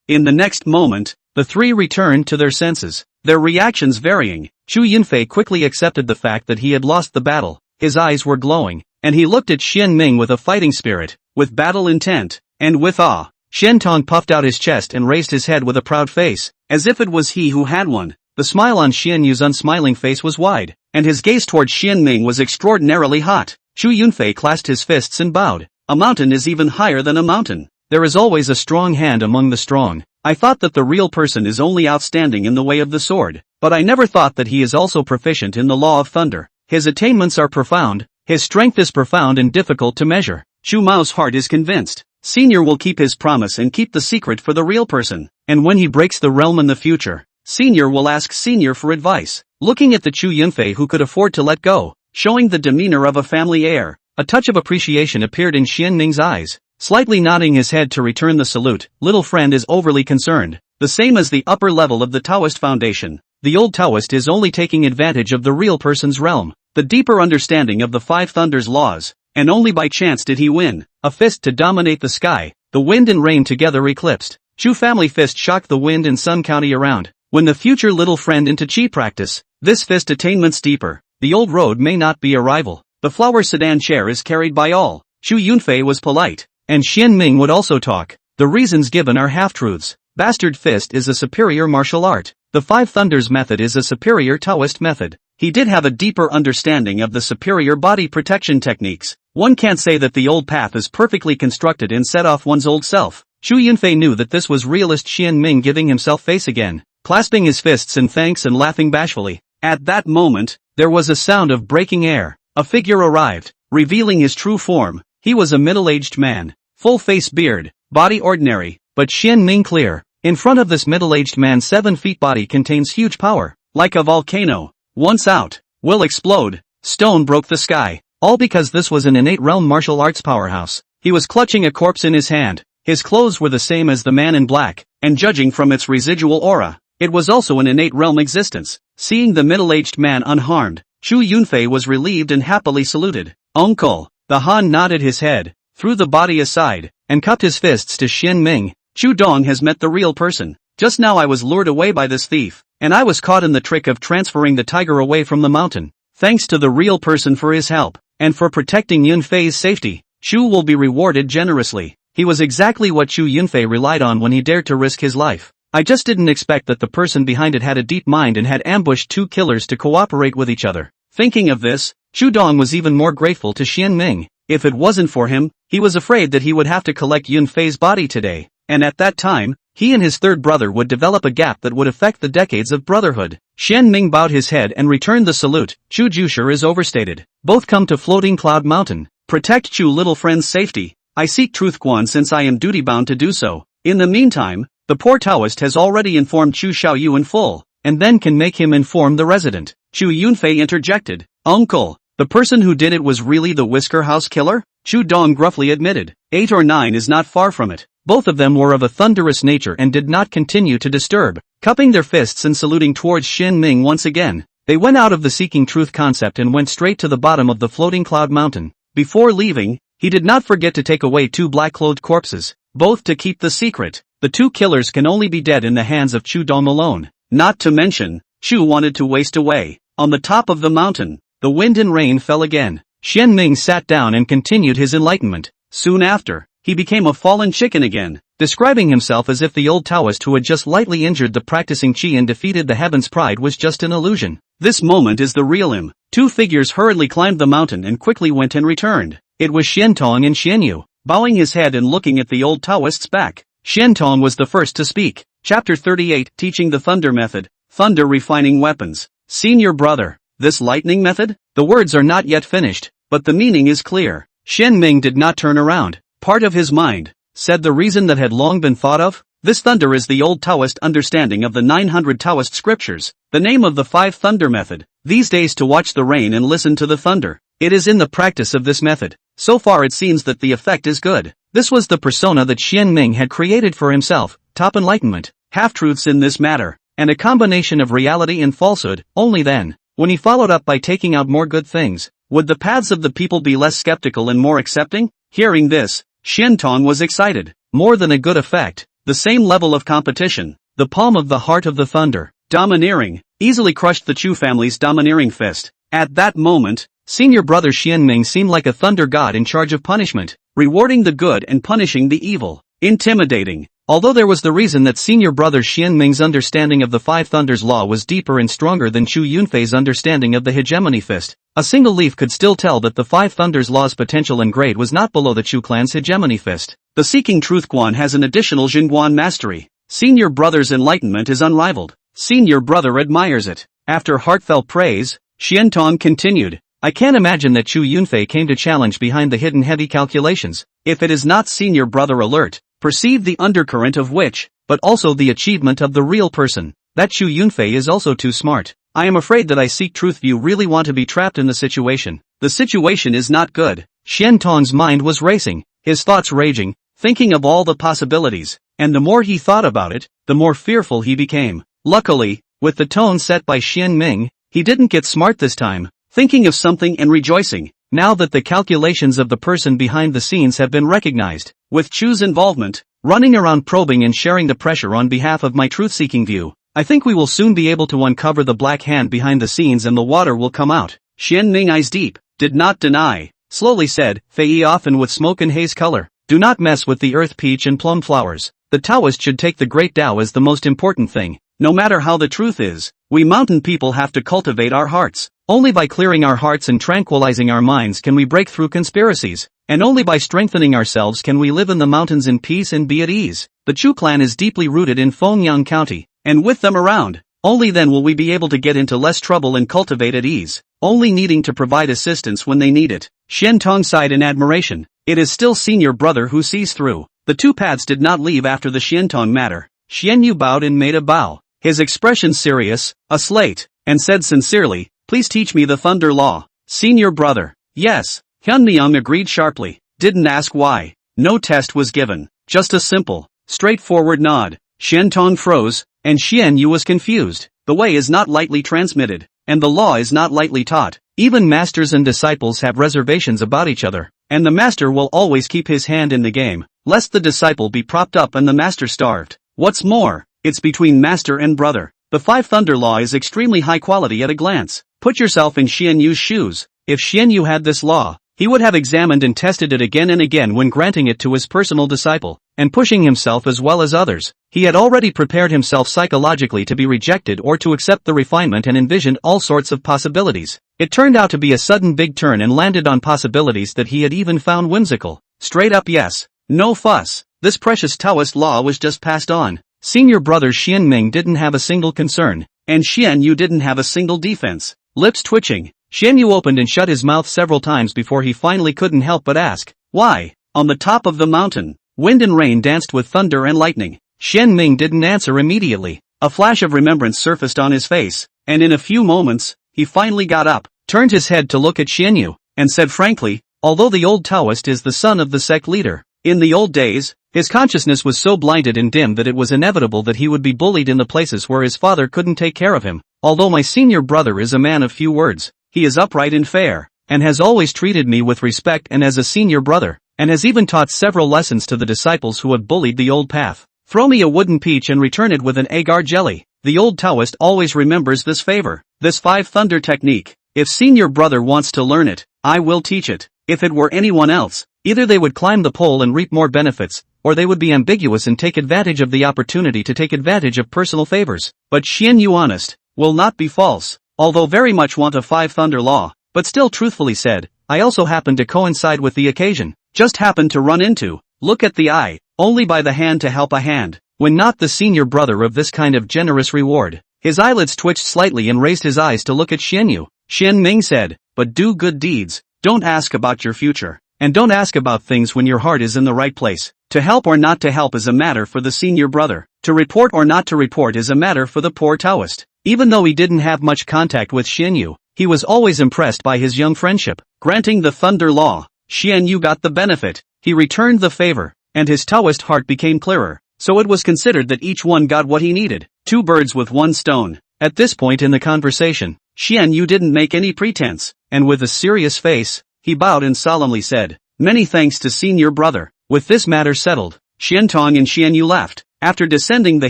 in the next moment, the 3 returned to their senses, their reactions varying. Chu Yunfei quickly accepted the fact that he had lost the battle. His eyes were glowing, and he looked at Xian Ming with a fighting spirit, with battle intent, and with awe. Xian Tong puffed out his chest and raised his head with a proud face, as if it was he who had won. The smile on Xian Yu's unsmiling face was wide, and his gaze toward Xian Ming was extraordinarily hot. Chu Yunfei clasped his fists and bowed. A mountain is even higher than a mountain. There is always a strong hand among the strong. I thought that the real person is only outstanding in the way of the sword, but I never thought that he is also proficient in the law of thunder. His attainments are profound, his strength is profound and difficult to measure. Chu Mao's heart is convinced. Senior will keep his promise and keep the secret for the real person, and when he breaks the realm in the future, Senior will ask Senior for advice. Looking at the Chu Yunfei who could afford to let go, showing the demeanor of a family heir, a touch of appreciation appeared in Xian Ming's eyes. Slightly nodding his head to return the salute, little friend is overly concerned, the same as the upper level of the Taoist foundation. The old Taoist is only taking advantage of the real person's realm. The deeper understanding of the 5 thunders laws, and only by chance did he win. A fist to dominate the sky. The wind and rain together eclipsed. Chu family fist shocked the wind and sun county around. When the future little friend into chi practice, this fist attainment steeper. The old road may not be a rival. The flower sedan chair is carried by all. Chu Yunfei was polite, and Xian Ming would also talk. The reasons given are half-truths. Bastard fist is a superior martial art. The Five Thunders method is a superior Taoist method. He did have a deeper understanding of the superior body protection techniques. One can't say that the old path is perfectly constructed and set off one's old self. Chu Yunfei knew that this was realist Xian Ming giving himself face again, clasping his fists in thanks and laughing bashfully. At that moment, there was a sound of breaking air. A figure arrived, revealing his true form. He was a middle-aged man, full-face beard, body ordinary, but Xian Ming clear. In front of this middle-aged man 7 feet body contains huge power, like a volcano. Once out, will explode. Stone broke the sky, all because this was an innate realm martial arts powerhouse. He was clutching a corpse in his hand. His clothes were the same as the man in black, and judging from its residual aura, it was also an innate realm existence. Seeing the middle-aged man unharmed, Chu Yunfei was relieved and happily saluted. Uncle. The Han nodded his head, threw the body aside, and cupped his fists to Xian Ming. Chu Dong has met the real person. Just now I was lured away by this thief, and I was caught in the trick of transferring the tiger away from the mountain. Thanks to the real person for his help, and for protecting Yunfei's safety, Chu will be rewarded generously. He was exactly what Chu Yunfei relied on when he dared to risk his life. I just didn't expect that the person behind it had a deep mind and had ambushed 2 killers to cooperate with each other. Thinking of this, Chu Dong was even more grateful to Xian Ming. If it wasn't for him, he was afraid that he would have to collect Yunfei's body today, and at that time, he and his third brother would develop a gap that would affect the decades of brotherhood. Xian Ming bowed his head and returned the salute. Chu Jusher is overstated. Both come to Floating Cloud Mountain. Protect Chu little friend's safety. I seek truth Quan since I am duty-bound to do so. In the meantime, the poor Taoist has already informed Chu Xiaoyu in full, and then can make him inform the resident. Chu Yunfei interjected. Uncle, the person who did it was really the Whisker House killer? Chu Dong gruffly admitted. 8 or 9 is not far from it. Both of them were of a thunderous nature and did not continue to disturb. Cupping their fists and saluting towards Xian Ming once again, they went out of the seeking truth concept and went straight to the bottom of the Floating Cloud Mountain. Before leaving, he did not forget to take away 2 black-clothed corpses, both to keep the secret. The 2 killers can only be dead in the hands of Chu Dong alone. Not to mention, Chu wanted to waste away. On the top of the mountain, the wind and rain fell again. Xian Ming sat down and continued his enlightenment. Soon after, he became a fallen chicken again, describing himself as if the old Taoist who had just lightly injured the practicing Qi and defeated the heaven's pride was just an illusion. This moment is the real him. 2 figures hurriedly climbed the mountain and quickly went and returned. It was Xian Tong and Xian Yu, bowing his head and looking at the old Taoist's back. Xian Tong was the first to speak. Chapter 38, Teaching the Thunder Method. Thunder Refining Weapons. Senior brother, this lightning method? The words are not yet finished, but the meaning is clear. Xian Ming did not turn around. Part of his mind said the reason that had long been thought of. This thunder is the old Taoist understanding of the 900 Taoist scriptures. The name of the 5 thunder method. These days to watch the rain and listen to the thunder. It is in the practice of this method. So far it seems that the effect is good. This was the persona that Xian Ming had created for himself. Top enlightenment, half-truths in this matter, and a combination of reality and falsehood. Only then, when he followed up by taking out more good things, would the paths of the people be less skeptical and more accepting? Hearing this, Xian Tong was excited. More than a good effect, the same level of competition. The palm of the heart of the thunder, domineering, easily crushed the Chu family's domineering fist. At that moment, senior brother Xian Ming seemed like a thunder god in charge of punishment, rewarding the good and punishing the evil. Intimidating. Although there was the reason that senior brother Xian Ming's understanding of the 5 thunders law was deeper and stronger than Chu Yunfei's understanding of the hegemony fist, a single leaf could still tell that the 5 thunders law's potential and grade was not below the Chu clan's hegemony fist. The Seeking Truth Guan has an additional Jingguan mastery. Senior brother's enlightenment is unrivaled. Senior brother admires it. After heartfelt praise, Xian Tong continued. I can't imagine that Chu Yunfei came to challenge behind the hidden heavy calculations. If it is not senior brother alert, perceive the undercurrent of which, but also the achievement of the real person. That Chu Yunfei is also too smart. I am afraid that I seek truth you really want to be trapped in the situation. The situation is not good. Xian Tong's mind was racing, his thoughts raging, thinking of all the possibilities, and the more he thought about it, the more fearful he became. Luckily, with the tone set by Xian Ming, he didn't get smart this time. Thinking of something and rejoicing, now that the calculations of the person behind the scenes have been recognized. With Chu's involvement, running around probing and sharing the pressure on behalf of my truth-seeking view, I think we will soon be able to uncover the black hand behind the scenes and the water will come out. Xian Ming, eyes deep, did not deny, slowly said, Fei often with smoke and haze color. Do not mess with the earth peach and plum flowers. The Taoist should take the great Tao as the most important thing. No matter how the truth is, we mountain people have to cultivate our hearts. Only by clearing our hearts and tranquilizing our minds can we break through conspiracies, and only by strengthening ourselves can we live in the mountains in peace and be at ease. The Chu clan is deeply rooted in Fengyang County, and with them around, only then will we be able to get into less trouble and cultivate at ease, only needing to provide assistance when they need it. Shen Tong sighed in admiration. It is still senior brother who sees through. The two paths did not leave after the Xiantong matter. Xian Yu bowed and made a bow, his expression serious, a slate, and said sincerely, please teach me the thunder law. Senior brother. Yes. Hyun Myung agreed sharply. Didn't ask why. No test was given. Just a simple, straightforward nod. Xiantong froze, and Xian Yu was confused. The way is not lightly transmitted, and the law is not lightly taught. Even masters and disciples have reservations about each other, and the master will always keep his hand in the game, lest the disciple be propped up and the master starved. What's more, it's between master and brother. The five thunder law is extremely high quality at a glance. Put yourself in Xian Yu's shoes. If Xian Yu had this law, he would have examined and tested it again and again when granting it to his personal disciple, and pushing himself as well as others. He had already prepared himself psychologically to be rejected or to accept the refinement and envisioned all sorts of possibilities. It turned out to be a sudden big turn and landed on possibilities that he had even found whimsical. Straight up yes. No fuss. This precious Taoist law was just passed on. Senior brother Xian Ming didn't have a single concern, and Xian Yu didn't have a single defense. Lips twitching, Xian Yu opened and shut his mouth several times before he finally couldn't help but ask, why? On the top of the mountain, wind and rain danced with thunder and lightning. Xian Ming didn't answer immediately. A flash of remembrance surfaced on his face, and in a few moments, he finally got up, turned his head to look at Xian Yu, and said frankly, although the old Taoist is the son of the sect leader, in the old days, his consciousness was so blinded and dim that it was inevitable that he would be bullied in the places where his father couldn't take care of him. Although my senior brother is a man of few words, he is upright and fair, and has always treated me with respect and as a senior brother, and has even taught several lessons to the disciples who have bullied the old path. Throw me a wooden peach and return it with an agar jelly. The old Taoist always remembers this favor, this five thunder technique. If senior brother wants to learn it, I will teach it. If it were anyone else, either they would climb the pole and reap more benefits, or they would be ambiguous and take advantage of the opportunity to take advantage of personal favors. But Xian Yu honest, will not be false, although very much want a five thunder law, but still truthfully said, I also happen to coincide with the occasion, just happened to run into, look at the eye, only by the hand to help a hand, when not the senior brother of this kind of generous reward. His eyelids twitched slightly and raised his eyes to look at Xian Yu. Xian Ming said, but do good deeds, don't ask about your future, and don't ask about things when your heart is in the right place. To help or not to help is a matter for the senior brother, to report or not to report is a matter for the poor Taoist. Even though he didn't have much contact with Xian Yu, he was always impressed by his young friendship. Granting the thunder law, Xian Yu got the benefit, he returned the favor, and his Taoist heart became clearer, so it was considered that each one got what he needed. Two birds with one stone. At this point in the conversation, Xian Yu didn't make any pretense, and with a serious face, he bowed and solemnly said, many thanks to senior brother. With this matter settled, Xiantong and Xian Yu left. After descending the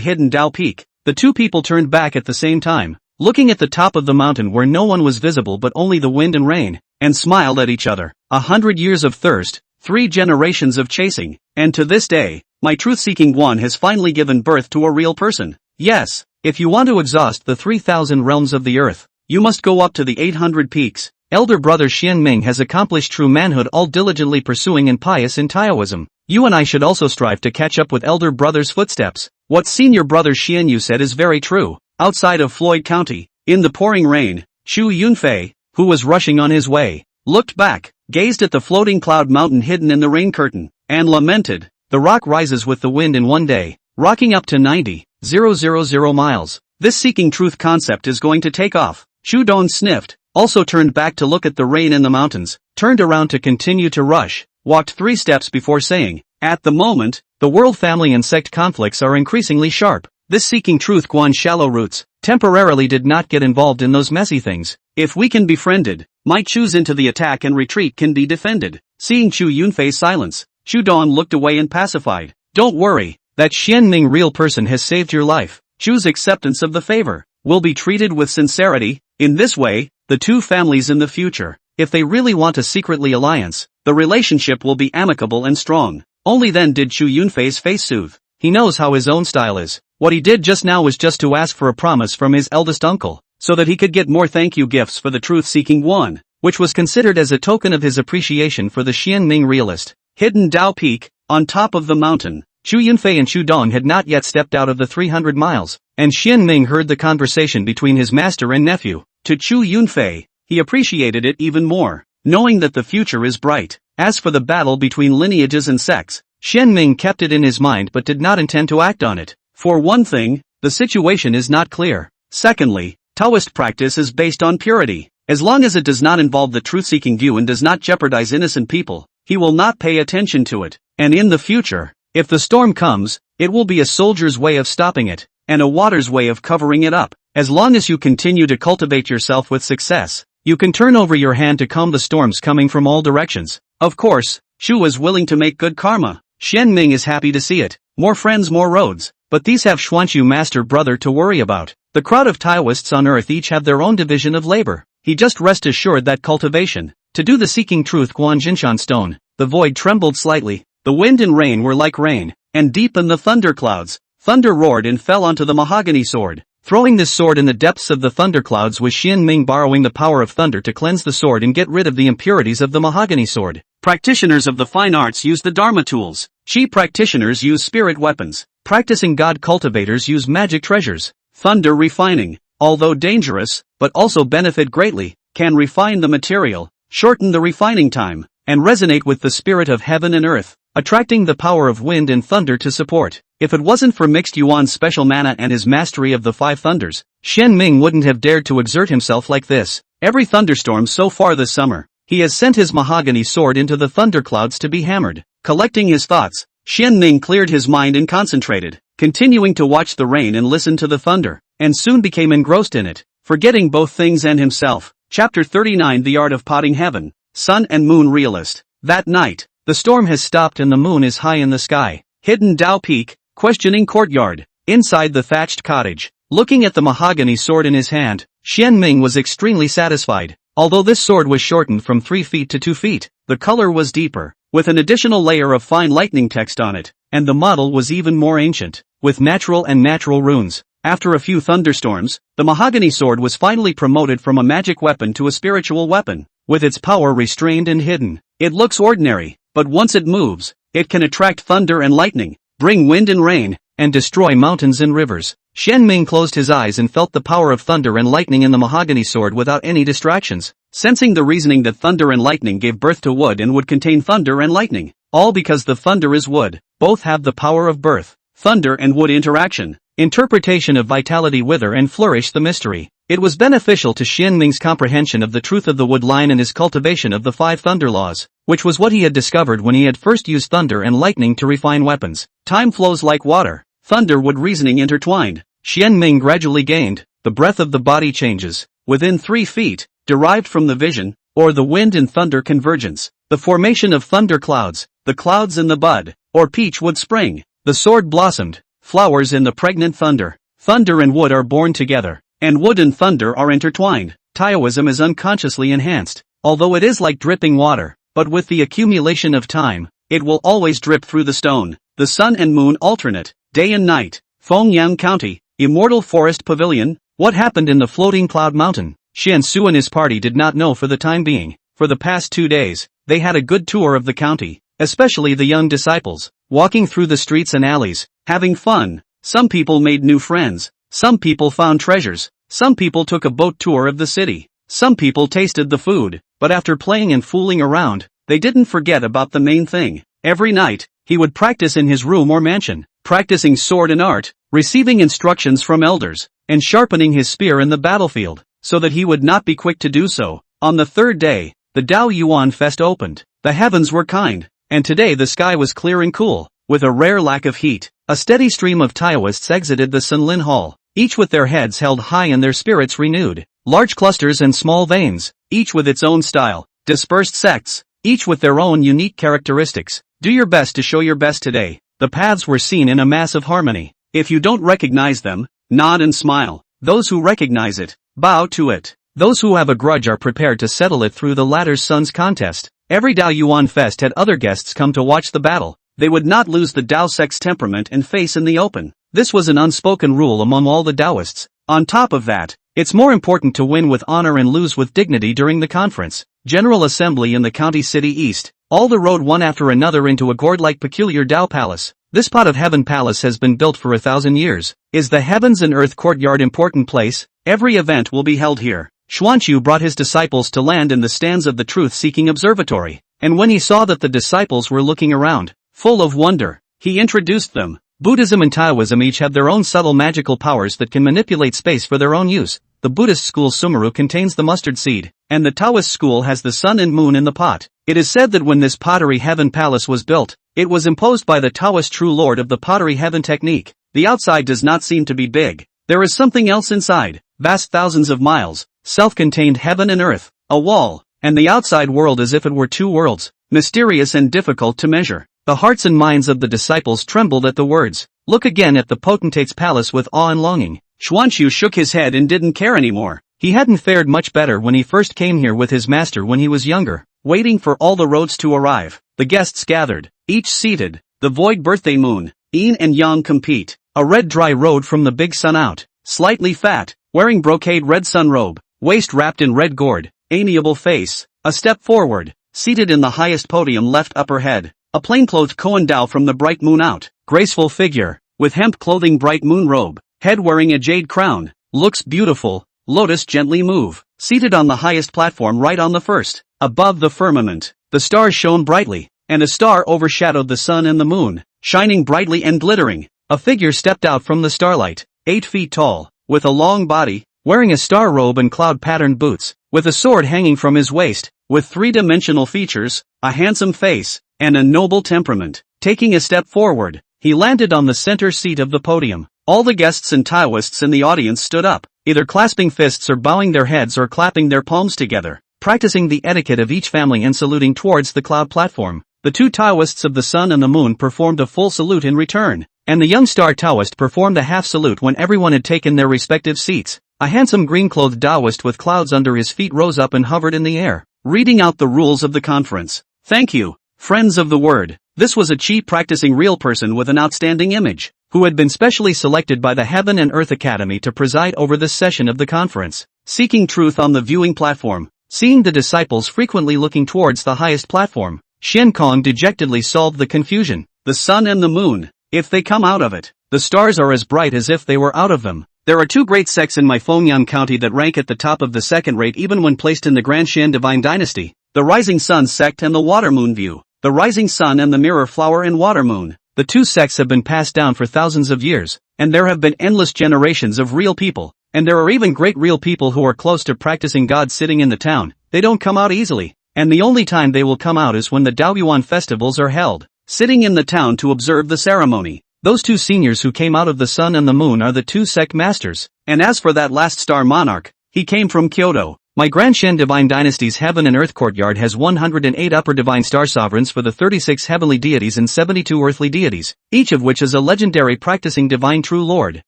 hidden Dao Peak, the two people turned back at the same time, looking at the top of the mountain where no one was visible but only the wind and rain, and smiled at each other. 100 years of thirst, 3 generations of chasing, and to this day, my truth-seeking one has finally given birth to a real person. Yes, if you want to exhaust the 3,000 realms of the earth, you must go up to the 800 peaks. Elder brother Xian Ming has accomplished true manhood all diligently pursuing and pious in Taoism. You and I should also strive to catch up with elder brother's footsteps. What senior brother Xian Yu said is very true. Outside of Floyd County, in the pouring rain, Xu Yunfei, who was rushing on his way, looked back, gazed at the floating cloud mountain hidden in the rain curtain, and lamented, the rock rises with the wind in one day, rocking up to 90,000 miles. This seeking truth concept is going to take off. Xu Don sniffed, also turned back to look at the rain in the mountains, turned around to continue to rush, walked 3 steps before saying, at the moment, the world family and sect conflicts are increasingly sharp. This seeking truth Guan shallow roots, temporarily did not get involved in those messy things. If we can be befriended, might choose into the attack and retreat can be defended. Seeing Chu Yunfei's silence, Chu Dong looked away and pacified. Don't worry, that Xianming real person has saved your life. Chu's acceptance of the favor will be treated with sincerity. In this way, the two families in the future, if they really want a secretly alliance, the relationship will be amicable and strong. Only then did Chu Yunfei's face soothe. He knows how his own style is. What he did just now was just to ask for a promise from his eldest uncle, so that he could get more thank you gifts for the truth-seeking one, which was considered as a token of his appreciation for the Xianming realist. Hidden Dao Peak, on top of the mountain, Chu Yunfei and Chu Dong had not yet stepped out of the 300 miles, and Xianming heard the conversation between his master and nephew. To Chu Yunfei, he appreciated it even more, knowing that the future is bright. As for the battle between lineages and sects, Xianming kept it in his mind but did not intend to act on it. For one thing, the situation is not clear. Secondly, Taoist practice is based on purity. As long as it does not involve the truth-seeking view and does not jeopardize innocent people, he will not pay attention to it. And in the future, if the storm comes, it will be a soldier's way of stopping it, and a water's way of covering it up. As long as you continue to cultivate yourself with success, you can turn over your hand to calm the storms coming from all directions. Of course, Chu is willing to make good karma. Xianming is happy to see it. More friends, more roads. But these have Xuanchu master brother to worry about. The crowd of Taoists on earth each have their own division of labor. He just rest assured that cultivation, to do the seeking truth Guanjinshan stone. The void trembled slightly. The wind and rain were like rain, and deep in the thunderclouds, thunder roared and fell onto the mahogany sword. Throwing this sword in the depths of the thunderclouds was Xianming borrowing the power of thunder to cleanse the sword and get rid of the impurities of the mahogany sword. Practitioners of the fine arts use the Dharma tools. Chi practitioners use spirit weapons. Practicing God cultivators use magic treasures. Thunder refining, although dangerous, but also benefit greatly, can refine the material, shorten the refining time, and resonate with the spirit of heaven and earth, attracting the power of wind and thunder to support. If it wasn't for Mixed Yuan's special mana and his mastery of the five thunders, Xianming wouldn't have dared to exert himself like this. Every thunderstorm so far this summer, he has sent his mahogany sword into the thunderclouds to be hammered. Collecting his thoughts, Xianming cleared his mind and concentrated, continuing to watch the rain and listen to the thunder, and soon became engrossed in it, forgetting both things and himself. Chapter 39 The Art of Potting Heaven, Sun and Moon Realist. That night, the storm has stopped and the moon is high in the sky. Hidden Dao Peak, questioning courtyard. Inside the thatched cottage, looking at the mahogany sword in his hand, Xianming was extremely satisfied. Although this sword was shortened from 3 feet to 2 feet, the color was deeper, with an additional layer of fine lightning text on it, and the model was even more ancient, with natural runes. After a few thunderstorms, the mahogany sword was finally promoted from a magic weapon to a spiritual weapon, with its power restrained and hidden. It looks ordinary, but once it moves, it can attract thunder and lightning, bring wind and rain, and destroy mountains and rivers. Xianming closed his eyes and felt the power of thunder and lightning in the mahogany sword without any distractions, sensing the reasoning that thunder and lightning gave birth to wood and would contain thunder and lightning. All because the thunder is wood. Both have the power of birth. Thunder and wood interaction. Interpretation of vitality wither and flourish the mystery. It was beneficial to Xianming's comprehension of the truth of the wood line and his cultivation of the 5 thunder laws, which was what he had discovered when he had first used thunder and lightning to refine weapons. Time flows like water. Thunder wood reasoning intertwined. Xianming gradually gained. The breath of the body changes. Within 3 feet, derived from the vision, or the wind and thunder convergence. The formation of thunder clouds. The clouds in the bud, or peach wood spring. The sword blossomed. Flowers in the pregnant thunder. Thunder and wood are born together, and wood and thunder are intertwined. Taoism is unconsciously enhanced, although it is like dripping water, but with the accumulation of time, it will always drip through the stone. The sun and moon alternate, day and night. Fengyang County, Immortal Forest Pavilion. What happened in the floating cloud mountain? Xian Su and his party did not know for the time being. For the past 2 days, they had a good tour of the county, especially the young disciples, walking through the streets and alleys, having fun. Some people made new friends, some people found treasures, some people took a boat tour of the city, some people tasted the food, but after playing and fooling around, they didn't forget about the main thing. Every night, he would practice in his room or mansion, practicing sword and art, receiving instructions from elders, and sharpening his spear in the battlefield, so that he would not be quick to do so. On the 3rd day, the Dao Yuan Fest opened. The heavens were kind, and today the sky was clear and cool, with a rare lack of heat. A steady stream of Taoists exited the Sunlin Hall, each with their heads held high and their spirits renewed. Large clusters and small veins, each with its own style. Dispersed sects, each with their own unique characteristics. Do your best to show your best today. The paths were seen in a mass of harmony. If you don't recognize them, nod and smile. Those who recognize it, bow to it. Those who have a grudge are prepared to settle it through the latter's son's contest. Every Dao Yuan Fest had other guests come to watch the battle. They would not lose the Dao sect's temperament and face in the open. This was an unspoken rule among all the Taoists. On top of that, it's more important to win with honor and lose with dignity during the conference. General Assembly in the county city east. All the rode one after another into a gourd-like peculiar Dao palace. This pot of heaven palace has been built for 1,000 years. Is the heavens and earth courtyard important place? Every event will be held here. Xuanqiu brought his disciples to land in the stands of the truth-seeking observatory. And when he saw that the disciples were looking around, full of wonder, he introduced them. Buddhism and Taoism each have their own subtle magical powers that can manipulate space for their own use. The Buddhist school Sumeru contains the mustard seed, and the Taoist school has the sun and moon in the pot. It is said that when this pottery heaven palace was built, it was imposed by the Taoist true lord of the pottery heaven technique. The outside does not seem to be big. There is something else inside, vast thousands of miles, self-contained heaven and earth, a wall, and the outside world as if it were two worlds, mysterious and difficult to measure. The hearts and minds of the disciples trembled at the words. Look again at the potentate's palace with awe and longing. Xuanqiu shook his head and didn't care anymore. He hadn't fared much better when he first came here with his master when he was younger. Waiting for all the roads to arrive, the guests gathered, each seated. The void birthday moon, yin and yang compete. A red dry road from the big sun out, slightly fat, wearing brocade red sun robe, waist wrapped in red gourd, amiable face, a step forward, seated in the highest podium left upper head. A plain-clothed koan Dao from the bright moon out, graceful figure, with hemp clothing bright moon robe, head wearing a jade crown, looks beautiful, lotus gently move, seated on the highest platform right on the first, above the firmament, the stars shone brightly, and a star overshadowed the sun and the moon, shining brightly and glittering. A figure stepped out from the starlight, 8 feet tall, with a long body, wearing a star robe and cloud-patterned boots, with a sword hanging from his waist, with three-dimensional features, a handsome face, and a noble temperament. Taking a step forward, he landed on the center seat of the podium. All the guests and Taoists in the audience stood up, either clasping fists or bowing their heads or clapping their palms together, practicing the etiquette of each family and saluting towards the cloud platform. The two Taoists of the sun and the moon performed a full salute in return, and the young star Taoist performed a half salute when everyone had taken their respective seats. A handsome green-clothed Taoist with clouds under his feet rose up and hovered in the air, reading out the rules of the conference. Thank you, friends of the word. This was a Chi practicing real person with an outstanding image, who had been specially selected by the Heaven and Earth Academy to preside over this session of the conference. Seeking truth on the viewing platform, seeing the disciples frequently looking towards the highest platform, Xian Kong dejectedly solved the confusion. The sun and the moon, if they come out of it, the stars are as bright as if they were out of them. There are two great sects in my Fengyan County that rank at the top of the second rate even when placed in the Grand Xian Divine Dynasty, the Rising Sun sect and the Water Moon View. The Rising Sun and the Mirror Flower and Water Moon. The two sects have been passed down for thousands of years, and there have been endless generations of real people, and there are even great real people who are close to practicing God sitting in the town. They don't come out easily, and the only time they will come out is when the Daoyuan festivals are held, sitting in the town to observe the ceremony. Those two seniors who came out of the sun and the moon are the two sect masters, and as for that last star monarch, he came from Kyoto. My Grand Shen Divine Dynasty's Heaven and Earth Courtyard has 108 upper divine star sovereigns for the 36 heavenly deities and 72 earthly deities, each of which is a legendary practicing divine true lord.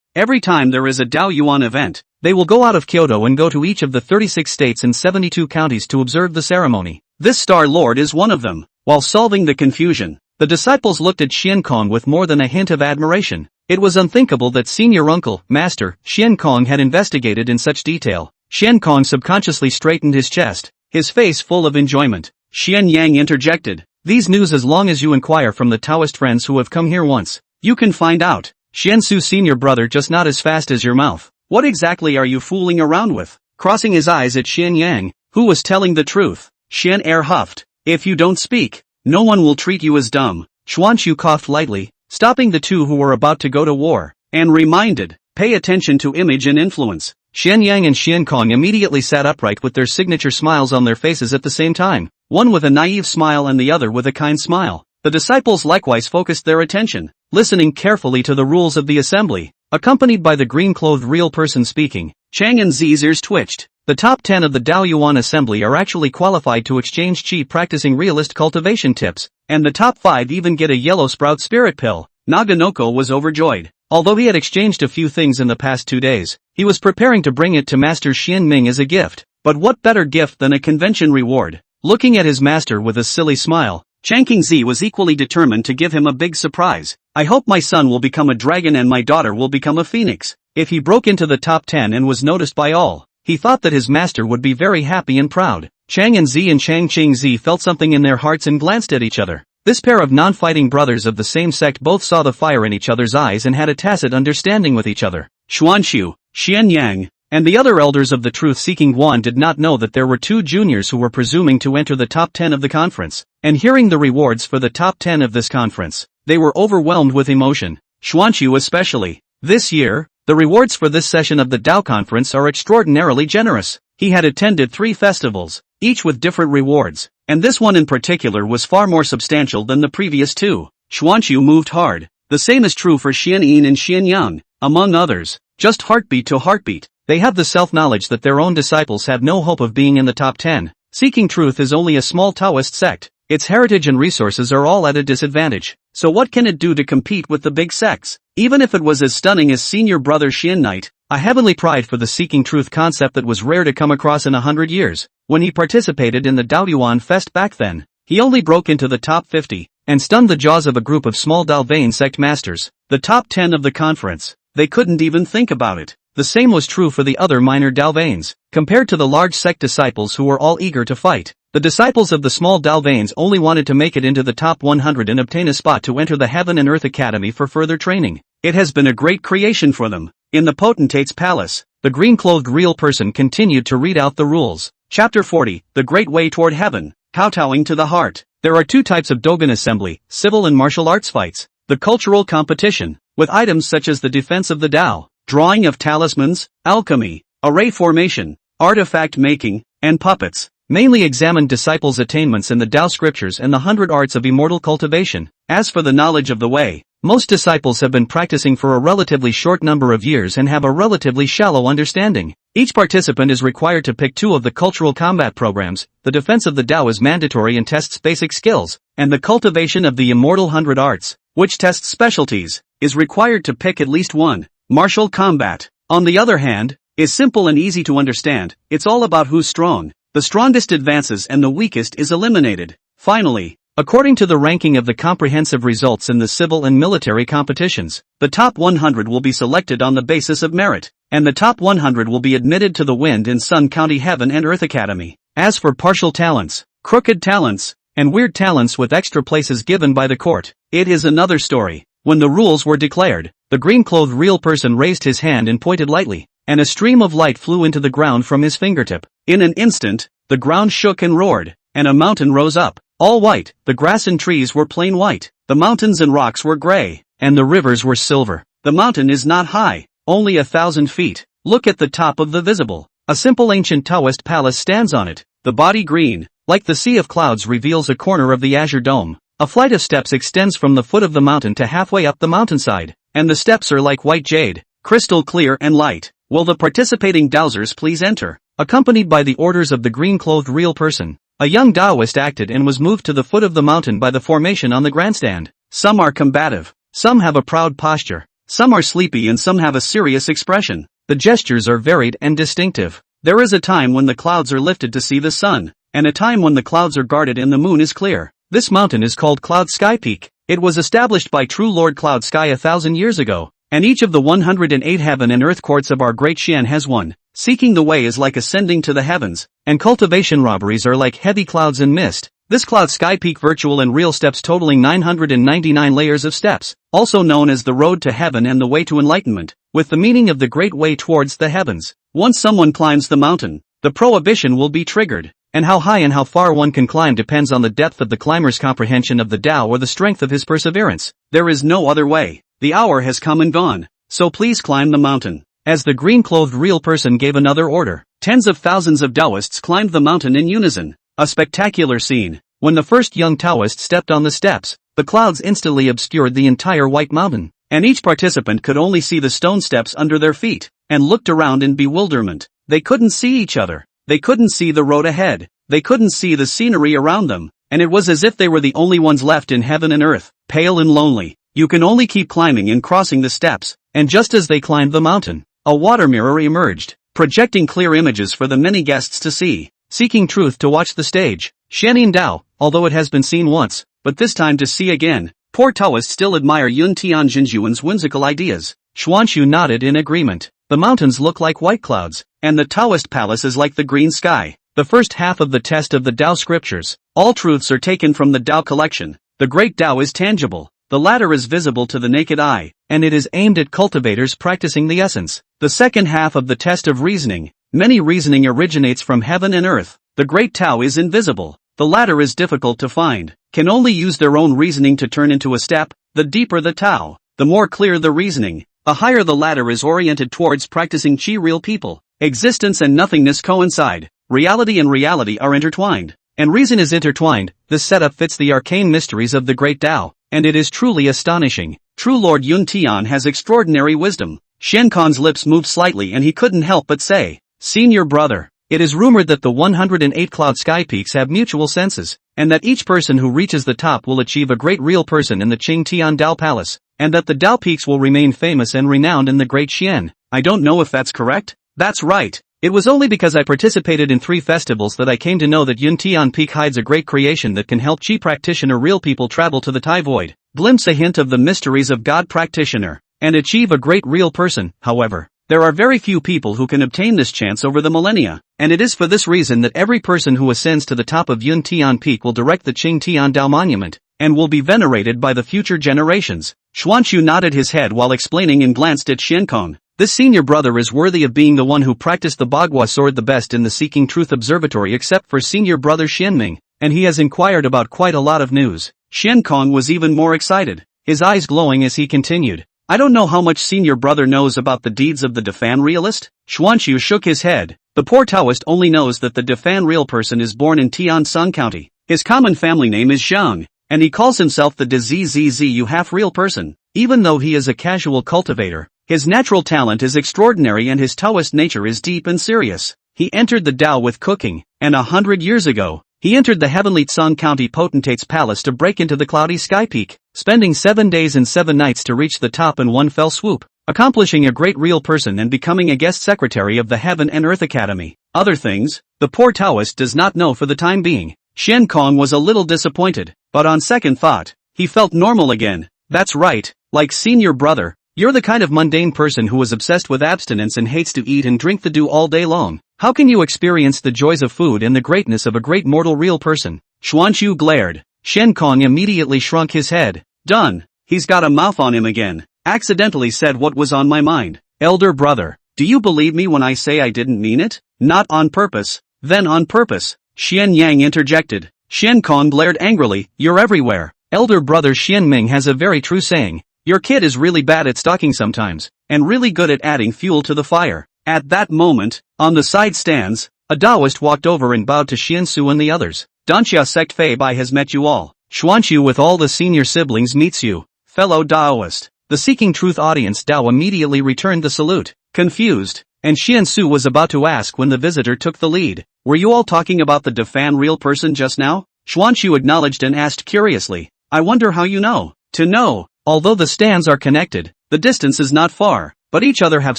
Every time there is a Dao Yuan event, they will go out of Kyoto and go to each of the 36 states and 72 counties to observe the ceremony. This star lord is one of them. While solving the confusion, the disciples looked at Xian Kong with more than a hint of admiration. It was unthinkable that senior uncle, master, Xian Kong had investigated in such detail. Xian Kong subconsciously straightened his chest, his face full of enjoyment. Xian Yang interjected. These news as long as you inquire from the Taoist friends who have come here once, you can find out. Xian Su senior brother just not as fast as your mouth. What exactly are you fooling around with? Crossing his eyes at Xian Yang, who was telling the truth. Xian Er huffed. If you don't speak, no one will treat you as dumb. Xuanqiu coughed lightly, stopping the two who were about to go to war, and reminded, pay attention to image and influence. Xian Yang and Xian Kong immediately sat upright with their signature smiles on their faces at the same time, one with a naive smile and the other with a kind smile. The disciples likewise focused their attention, listening carefully to the rules of the assembly. accompanied by the green-clothed real person speaking. Chang and Z's ears twitched. The top 10 of the Daoyuan assembly are actually qualified to exchange chi practicing realist cultivation tips, and the top 5 even get a yellow sprout spirit pill. Naganoko was overjoyed. Although he had exchanged a few things in the past 2 days, he was preparing to bring it to Master Xian Ming as a gift. But what better gift than a convention reward? Looking at his master with a silly smile, Chang Qingzi was equally determined to give him a big surprise. I hope my son will become a dragon and my daughter will become a phoenix. If he broke into the top 10 and was noticed by all, he thought that his master would be very happy and proud. Chang and Zi and Chang Qingzi felt something in their hearts and glanced at each other. This pair of non-fighting brothers of the same sect both saw the fire in each other's eyes and had a tacit understanding with each other. Xuanxu, Xian Yang, and the other elders of the truth-seeking Guan did not know that there were 2 juniors who were presuming to enter the top 10 of the conference, and hearing the rewards for the top 10 of this conference, they were overwhelmed with emotion. Xuanxu especially. This year, the rewards for this session of the Dao Conference are extraordinarily generous. He had attended 3 festivals, each with different rewards, and this one in particular was far more substantial than the previous 2. Xuanxu moved hard. The same is true for Xian Yin and Xian Yang, among others. Just heartbeat to heartbeat. They have the self-knowledge that their own disciples have no hope of being in the top 10. Seeking truth is only a small Taoist sect. Its heritage and resources are all at a disadvantage. So what can it do to compete with the big sects? Even if it was as stunning as senior brother Xian Knight, a heavenly pride for the seeking truth concept that was rare to come across in 100 years. When he participated in the Daoyuan Fest back then, he only broke into the top 50, and stunned the jaws of a group of small Dalvain sect masters. The top 10 of the conference. They couldn't even think about it. The same was true for the other minor Dalvains. Compared to the large sect disciples who were all eager to fight, the disciples of the small Dalvains only wanted to make it into the top 100 and obtain a spot to enter the Heaven and Earth Academy for further training. It has been a great creation for them. In the potentate's palace, the green-clothed real person continued to read out the rules. Chapter 40, The Great Way Toward Heaven, Kowtowing to the Heart. There are 2 types of Dogen assembly, civil and martial arts fights. The cultural competition, with items such as the defense of the Tao, drawing of talismans, alchemy, array formation, artifact making, and puppets, mainly examined disciples' attainments in the Tao scriptures and the 100 arts of immortal cultivation. As for the knowledge of the way, most disciples have been practicing for a relatively short number of years and have a relatively shallow understanding. Each participant is required to pick 2 of the cultural combat programs. The defense of the Tao is mandatory and tests basic skills, and the cultivation of the immortal 100 arts, which tests specialties, is required to pick at least 1. Martial combat, on the other hand, is simple and easy to understand. It's all about who's strong. The strongest advances and the weakest is eliminated. Finally, according to the ranking of the comprehensive results in the civil and military competitions, the top 100 will be selected on the basis of merit, and the top 100 will be admitted to the Wind and Sun County Heaven and Earth Academy. As for partial talents, crooked talents, and weird talents with extra places given by the court, it is another story. When the rules were declared, the green-clothed real person raised his hand and pointed lightly, and a stream of light flew into the ground from his fingertip. In an instant, the ground shook and roared, and a mountain rose up, all white. The grass and trees were plain white, the mountains and rocks were gray, and the rivers were silver. The mountain is not high, only 1,000 feet. Look at the top of the visible. A simple ancient Taoist palace stands on it. The body green, like the sea of clouds, reveals a corner of the azure dome. A flight of steps extends from the foot of the mountain to halfway up the mountainside, and the steps are like white jade, crystal clear and light. Will the participating dowsers please enter? Accompanied by the orders of the green-clothed real person, a young Taoist acted and was moved to the foot of the mountain by the formation on the grandstand. Some are combative, some have a proud posture, some are sleepy and some have a serious expression. The gestures are varied and distinctive. There is a time when the clouds are lifted to see the sun, and a time when the clouds are guarded and the moon is clear. This mountain is called Cloud Sky Peak. It was established by true Lord Cloud Sky 1,000 years ago, and each of the 108 heaven and earth courts of our great Xian has one. Seeking the way is like ascending to the heavens, and cultivation robberies are like heavy clouds and mist. This Cloud Sky Peak virtual and real steps totaling 999 layers of steps, also known as the road to heaven and the way to enlightenment, with the meaning of the great way towards the heavens. Once someone climbs the mountain, the prohibition will be triggered. And how high and how far one can climb depends on the depth of the climber's comprehension of the Tao or the strength of his perseverance. There is no other way. The hour has come and gone, so please climb the mountain. As the green-clothed real person gave another order, tens of thousands of Taoists climbed the mountain in unison. A spectacular scene. When the first young Taoist stepped on the steps, the clouds instantly obscured the entire white mountain, and each participant could only see the stone steps under their feet, and looked around in bewilderment. They couldn't see each other. They couldn't see the road ahead. They couldn't see the scenery around them, and it was as if they were the only ones left in heaven and earth, pale and lonely. You can only keep climbing and crossing the steps, and just as they climbed the mountain, a water mirror emerged, projecting clear images for the many guests to see. Seeking truth to watch the stage. Xianin Dao, although it has been seen once, but this time to see again. Poor Taoists still admire Yun Tian Jinjuan's whimsical ideas. Xuanxu nodded in agreement. The mountains look like white clouds, and the Taoist palace is like the green sky. The first half of the test of the Tao scriptures. All truths are taken from the Tao collection. The great Tao is tangible. The latter is visible to the naked eye, and it is aimed at cultivators practicing the essence. The second half of the test of reasoning. Many reasoning originates from heaven and earth. The great Tao is invisible. The latter is difficult to find. Can only use their own reasoning to turn into a step. The deeper the Tao, the more clear the reasoning. The higher the latter is oriented towards practicing Qi. Real people. Existence and nothingness coincide. Reality and reality are intertwined. And reason is intertwined. This setup fits the arcane mysteries of the great Tao, and it is truly astonishing. True Lord Yun Tian has extraordinary wisdom. Shen Kong's lips moved slightly and he couldn't help but say, "Senior brother, it is rumored that the 108 cloud sky peaks have mutual senses, and that each person who reaches the top will achieve a great real person in the Qing Tian Dao Palace, and that the Dao peaks will remain famous and renowned in the great Xian. I don't know if that's correct." "That's right. It was only because I participated in 3 festivals that I came to know that Yun Tian Peak hides a great creation that can help Qi practitioner real people travel to the Tai Void, glimpse a hint of the mysteries of God practitioner, and achieve a great real person. However, there are very few people who can obtain this chance over the millennia, and it is for this reason that every person who ascends to the top of Yun Tian Peak will direct the Qing Tian Dao Monument, and will be venerated by the future generations." Xuanxu nodded his head while explaining and glanced at Shen Kong. This senior brother is worthy of being the one who practiced the Bagua sword the best in the Seeking Truth Observatory except for senior brother Xianming, and he has inquired about quite a lot of news. Shen Kong was even more excited, his eyes glowing as he continued. "I don't know how much senior brother knows about the deeds of the Defan realist." Xuanxu shook his head. The poor Taoist only knows that the Defan real person is born in Tianshan County. His common family name is Zhang, and he calls himself the DZZZU half-real person. Even though he is a casual cultivator, his natural talent is extraordinary and his Taoist nature is deep and serious. He entered the Tao with cooking, and 100 years ago, he entered the heavenly Tsang County potentate's palace to break into the cloudy sky peak, spending 7 days and 7 nights to reach the top in one fell swoop, accomplishing a great real person and becoming a guest secretary of the Heaven and Earth Academy. Other things, the poor Taoist does not know for the time being. Shen Kong was a little disappointed, but on second thought, he felt normal again. "That's right, like senior brother. You're the kind of mundane person who is obsessed with abstinence and hates to eat and drink the dew all day long. How can you experience the joys of food and the greatness of a great mortal real person?" Xuanxu glared. Shen Kong immediately shrunk his head. "Done. He's got a mouth on him again. Accidentally said what was on my mind. Elder brother, do you believe me when I say I didn't mean it?" "Not on purpose." "Then on purpose." Xian Yang interjected. Shen Kong glared angrily. "You're everywhere." Elder brother Xian Ming has a very true saying. Your kid is really bad at stalking sometimes, and really good at adding fuel to the fire. At that moment, on the side stands, a Taoist walked over and bowed to Xian Su and the others. "Danxia sect Fei Bai has met you all. Xuanxu with all the senior siblings meets you, fellow Taoist." The Seeking Truth audience Dao immediately returned the salute, confused, and Xian Su was about to ask when the visitor took the lead. "Were you all talking about the Defan real person just now?" Xuanxu acknowledged and asked curiously. "I wonder how you know." "To know. Although the stands are connected, the distance is not far, but each other have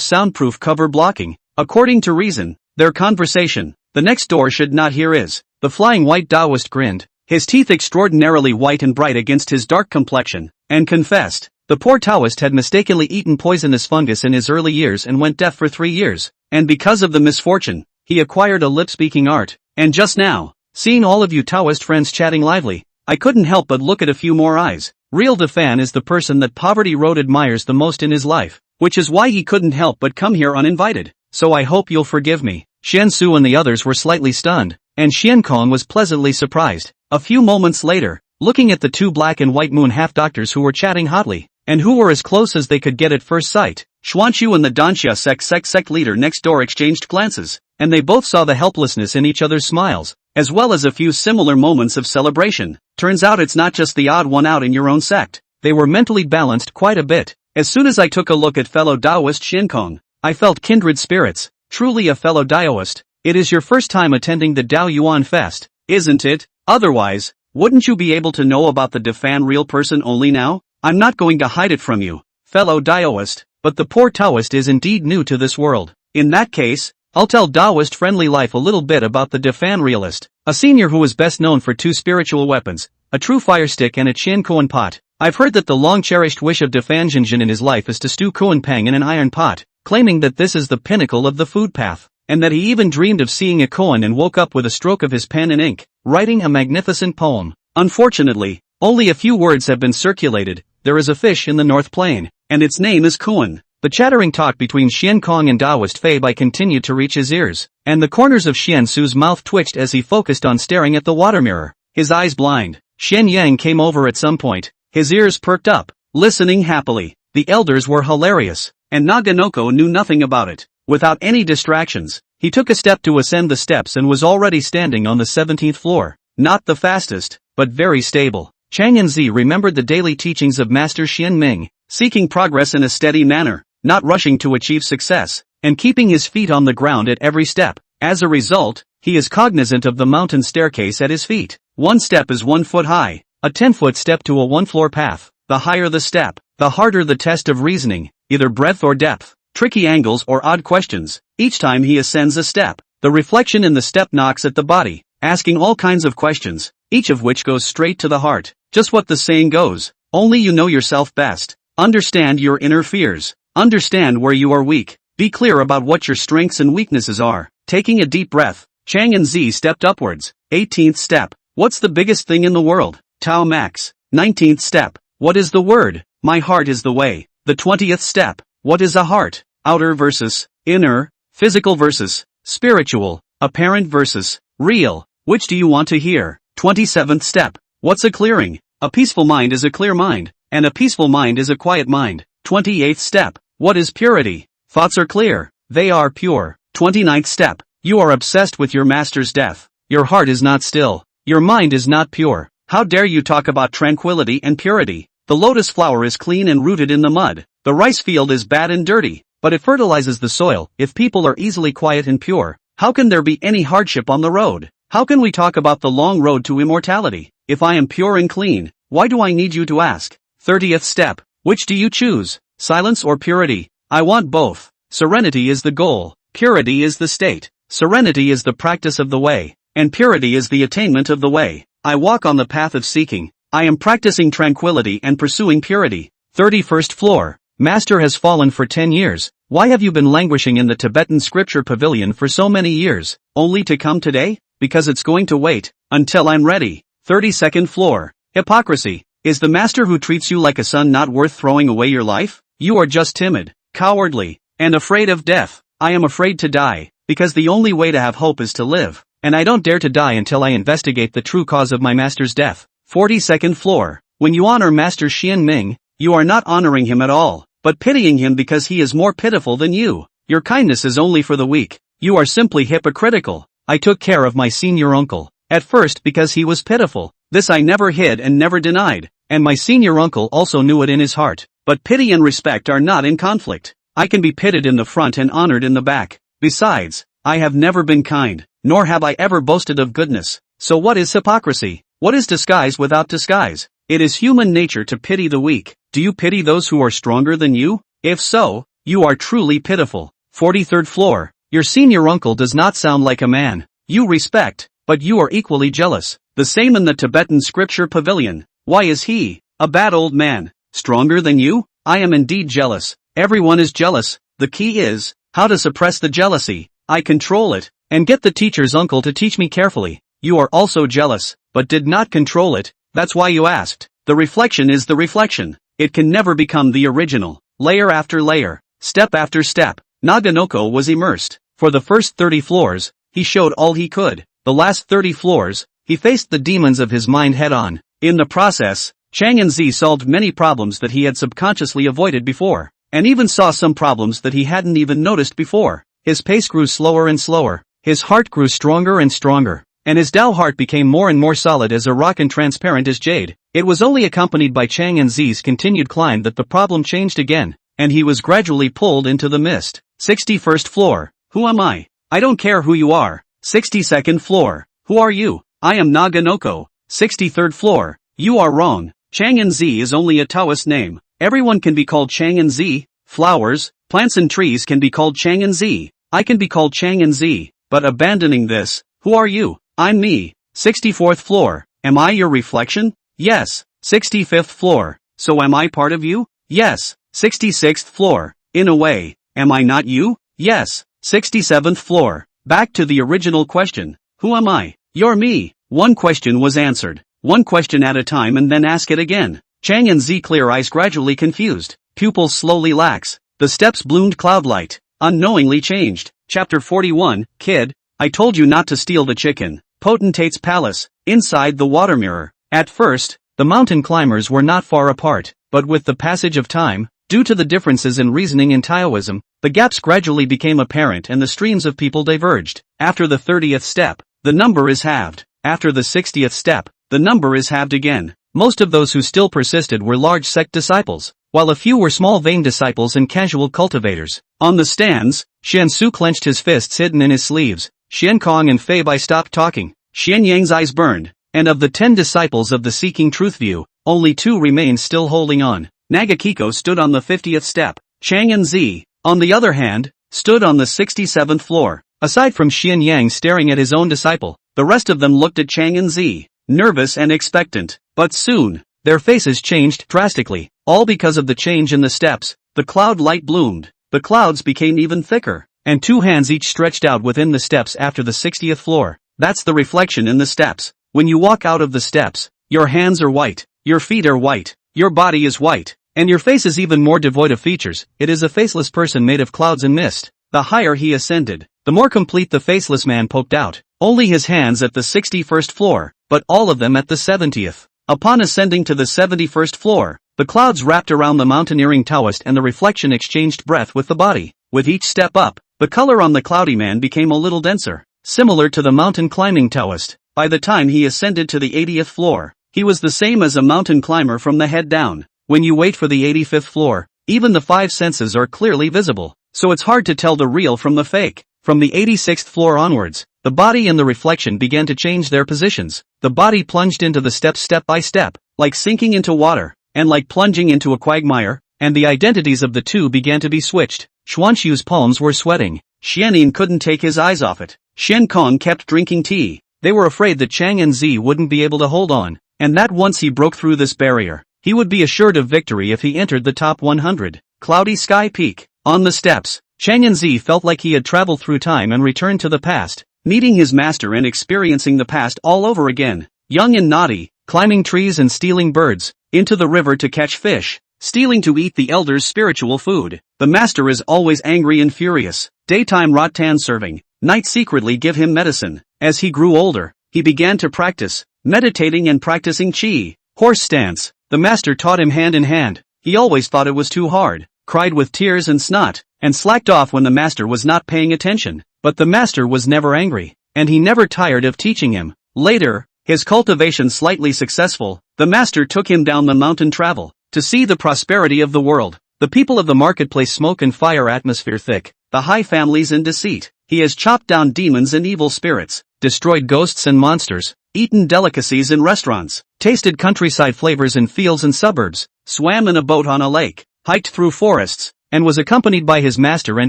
soundproof cover blocking. According to reason, their conversation, the next door should not hear is." The flying white Taoist grinned, his teeth extraordinarily white and bright against his dark complexion, and confessed, the poor Taoist had mistakenly eaten poisonous fungus in his early years and went deaf for 3 years, and because of the misfortune, he acquired a lip-speaking art, and just now, seeing all of you Taoist friends chatting lively, I couldn't help but look at a few more eyes. Real Defan is the person that Poverty Road admires the most in his life, which is why he couldn't help but come here uninvited, so I hope you'll forgive me. Xian Su and the others were slightly stunned, and Xian Kong was pleasantly surprised. A few moments later, looking at the 2 black and white moon half-doctors who were chatting hotly, and who were as close as they could get at first sight, Xuanxu and the Danxia sect leader next door exchanged glances, and they both saw the helplessness in each other's smiles, as well as a few similar moments of celebration. Turns out it's not just the odd one out in your own sect. They were mentally balanced quite a bit. As soon as I took a look at fellow Taoist Shinkong, I felt kindred spirits, truly a fellow Taoist. It is your first time attending the Dao Yuan Fest, isn't it? Otherwise, wouldn't you be able to know about the Defan real person only now? I'm not going to hide it from you, fellow Taoist, but the poor Taoist is indeed new to this world. In that case, I'll tell Taoist Friendly Life a little bit about the Defan realist, a senior who is best known for two spiritual weapons, a true fire stick and a Chin Koan pot. I've heard that the long-cherished wish of Defan Jinjin in his life is to stew Koan Pang in an iron pot, claiming that this is the pinnacle of the food path, and that he even dreamed of seeing a koan and woke up with a stroke of his pen and ink, writing a magnificent poem. Unfortunately, only a few words have been circulated. There is a fish in the North Plain, and its name is koan. The chattering talk between Xian Kong and Taoist Fei Bai continued to reach his ears, and the corners of Xian Su's mouth twitched as he focused on staring at the water mirror, his eyes blind. Xian Yang came over at some point, his ears perked up, listening happily. The elders were hilarious, and Naganoko knew nothing about it. Without any distractions, he took a step to ascend the steps and was already standing on the 17th floor. Not the fastest, but very stable. Chang Yanzi remembered the daily teachings of Master Xian Ming, seeking progress in a steady manner, not rushing to achieve success, and keeping his feet on the ground at every step. As a result, he is cognizant of the mountain staircase at his feet. One step is 1 foot high, a 10-foot step to a 1-floor path. The higher the step, the harder the test of reasoning, either breadth or depth, tricky angles or odd questions. Each time he ascends a step, the reflection in the step knocks at the body, asking all kinds of questions, each of which goes straight to the heart. Just what the saying goes, only you know yourself best. Understand your inner fears. Understand where you are weak. Be clear about what your strengths and weaknesses are. Taking a deep breath, Chang and Z stepped upwards. 18th step. What's the biggest thing in the world? Tao Max. 19th step. What is the word? My heart is the way. The 20th step. What is a heart? Outer versus inner, physical versus spiritual, apparent versus real. Which do you want to hear? 27th step. What's a clearing? A peaceful mind is a clear mind, and a peaceful mind is a quiet mind. 28th step. What is purity? Thoughts are clear. They are pure. 29th step. You are obsessed with your master's death. Your heart is not still. Your mind is not pure. How dare you talk about tranquility and purity? The lotus flower is clean and rooted in the mud. The rice field is bad and dirty, but it fertilizes the soil. If people are easily quiet and pure, how can there be any hardship on the road? How can we talk about the long road to immortality? If I am pure and clean, why do I need you to ask? 30th step. Which do you choose? Silence or purity? I want both. Serenity is the goal. Purity is the state. Serenity is the practice of the way, and purity is the attainment of the way. I walk on the path of seeking. I am practicing tranquility and pursuing purity. 31st floor. Master has fallen for 10 years. Why have you been languishing in the Tibetan scripture pavilion for so many years, only to come today? Because it's going to wait until I'm ready. 32nd floor. Hypocrisy. Is the master who treats you like a son not worth throwing away your life? You are just timid, cowardly, and afraid of death. I am afraid to die, because the only way to have hope is to live, and I don't dare to die until I investigate the true cause of my master's death. 42nd floor. When you honor Master Xian Ming, you are not honoring him at all, but pitying him because he is more pitiful than you. Your kindness is only for the weak. You are simply hypocritical. I took care of my senior uncle, at first because he was pitiful. This I never hid and never denied, and my senior uncle also knew it in his heart. But pity and respect are not in conflict. I can be pitied in the front and honored in the back. Besides, I have never been kind, nor have I ever boasted of goodness. So what is hypocrisy? What is disguise without disguise? It is human nature to pity the weak. Do you pity those who are stronger than you? If so, you are truly pitiful. 43rd floor. Your senior uncle does not sound like a man you respect, but you are equally jealous. The same in the Tibetan scripture pavilion. Why is he, a bad old man, stronger than you? I am indeed jealous. Everyone is jealous. The key is how to suppress the jealousy. I control it, and get the teacher's uncle to teach me carefully. You are also jealous, but did not control it. That's why you asked. The reflection is the reflection. It can never become the original. Layer after layer, step after step, Naganoko was immersed. For the first 30 floors, he showed all he could. The last 30 floors, he faced the demons of his mind head-on. In the process, Chang and Z solved many problems that he had subconsciously avoided before, and even saw some problems that he hadn't even noticed before. His pace grew slower and slower. His heart grew stronger and stronger. and his Tao heart became more and more solid as a rock and transparent as jade. It was only accompanied by Chang and Zi's continued climb that the problem changed again, and he was gradually pulled into the mist. 61st floor. Who am I? I don't care who you are. 62nd floor. Who are you? I am Naganoko. 63rd floor. You are wrong. Chang and Zi is only a Taoist name. Everyone can be called Chang and Zi. Flowers, plants and trees can be called Chang and Zi. I can be called Chang and Zi. But abandoning this, who are you? I'm me. 64th floor. Am I your reflection? Yes. 65th floor. So am I part of you? Yes. 66th floor. In a way. Am I not you? Yes. 67th floor. Back to the original question. Who am I? You're me. One question was answered. One question at a time and then ask it again. Chang and Zi clear eyes gradually confused. Pupils slowly lax. The steps bloomed cloudlight. Unknowingly changed. Chapter 41, Kid. I told you not to steal the chicken. Potentate's palace. Inside the water mirror. At first, the mountain climbers were not far apart, but with the passage of time, due to the differences in reasoning in Taoism, the gaps gradually became apparent and the streams of people diverged. After the 30th step, the number is halved. After the 60th step, the number is halved again. Most of those who still persisted were large sect disciples, while a few were small vain disciples and casual cultivators. On the stands, Xian Su clenched his fists hidden in his sleeves. Xian Kong and Fei Bai stopped talking. Xian Yang's eyes burned, and of the 10 disciples of the Seeking Truth view, only 2 remained still holding on. Nagakiko stood on the 50th step. Chang and Zi, on the other hand, stood on the 67th floor. Aside from Xian Yang staring at his own disciple, the rest of them looked at Chang and Zi, nervous and expectant. But soon, their faces changed drastically, all because of the change in the steps. The cloud light bloomed. The clouds became even thicker, and 2 hands each stretched out within the steps after the 60th floor. That's the reflection in the steps. When you walk out of the steps, your hands are white, your feet are white, your body is white, and your face is even more devoid of features. It is a faceless person made of clouds and mist. The higher he ascended, the more complete the faceless man poked out. Only his hands at the 61st floor, but all of them at the 70th. Upon ascending to the 71st floor, the clouds wrapped around the mountaineering Taoist and the reflection exchanged breath with the body. With each step up, the color on the cloudy man became a little denser, similar to the mountain climbing Taoist. By the time he ascended to the 80th floor, he was the same as a mountain climber from the head down. When you wait for the 85th floor, even the 5 senses are clearly visible, so it's hard to tell the real from the fake. From the 86th floor onwards, the body and the reflection began to change their positions. The body plunged into the steps step by step, like sinking into water, and like plunging into a quagmire, and the identities of the two began to be switched. Xuanxu's palms were sweating. Xianin couldn't take his eyes off it. Xian Kong kept drinking tea. They were afraid that Chang and Zi wouldn't be able to hold on, and that once he broke through this barrier, he would be assured of victory if he entered the top 100. Cloudy Sky Peak. On the steps, Chang and Zi felt like he had traveled through time and returned to the past, meeting his master and experiencing the past all over again. Young and naughty, climbing trees and stealing birds, into the river to catch fish, stealing to eat the elder's spiritual food. The master is always angry and furious. Daytime rattan serving, night secretly give him medicine. As he grew older, he began to practice, meditating and practicing qi. Horse stance, the master taught him hand in hand. He always thought it was too hard, cried with tears and snot, and slacked off when the master was not paying attention. But the master was never angry, and he never tired of teaching him. Later, his cultivation slightly successful, the master took him down the mountain travel, to see the prosperity of the world. The people of the marketplace smoke and fire atmosphere thick, the high families in deceit. He has chopped down demons and evil spirits, destroyed ghosts and monsters, eaten delicacies in restaurants, tasted countryside flavors in fields and suburbs, swam in a boat on a lake, hiked through forests, and was accompanied by his master and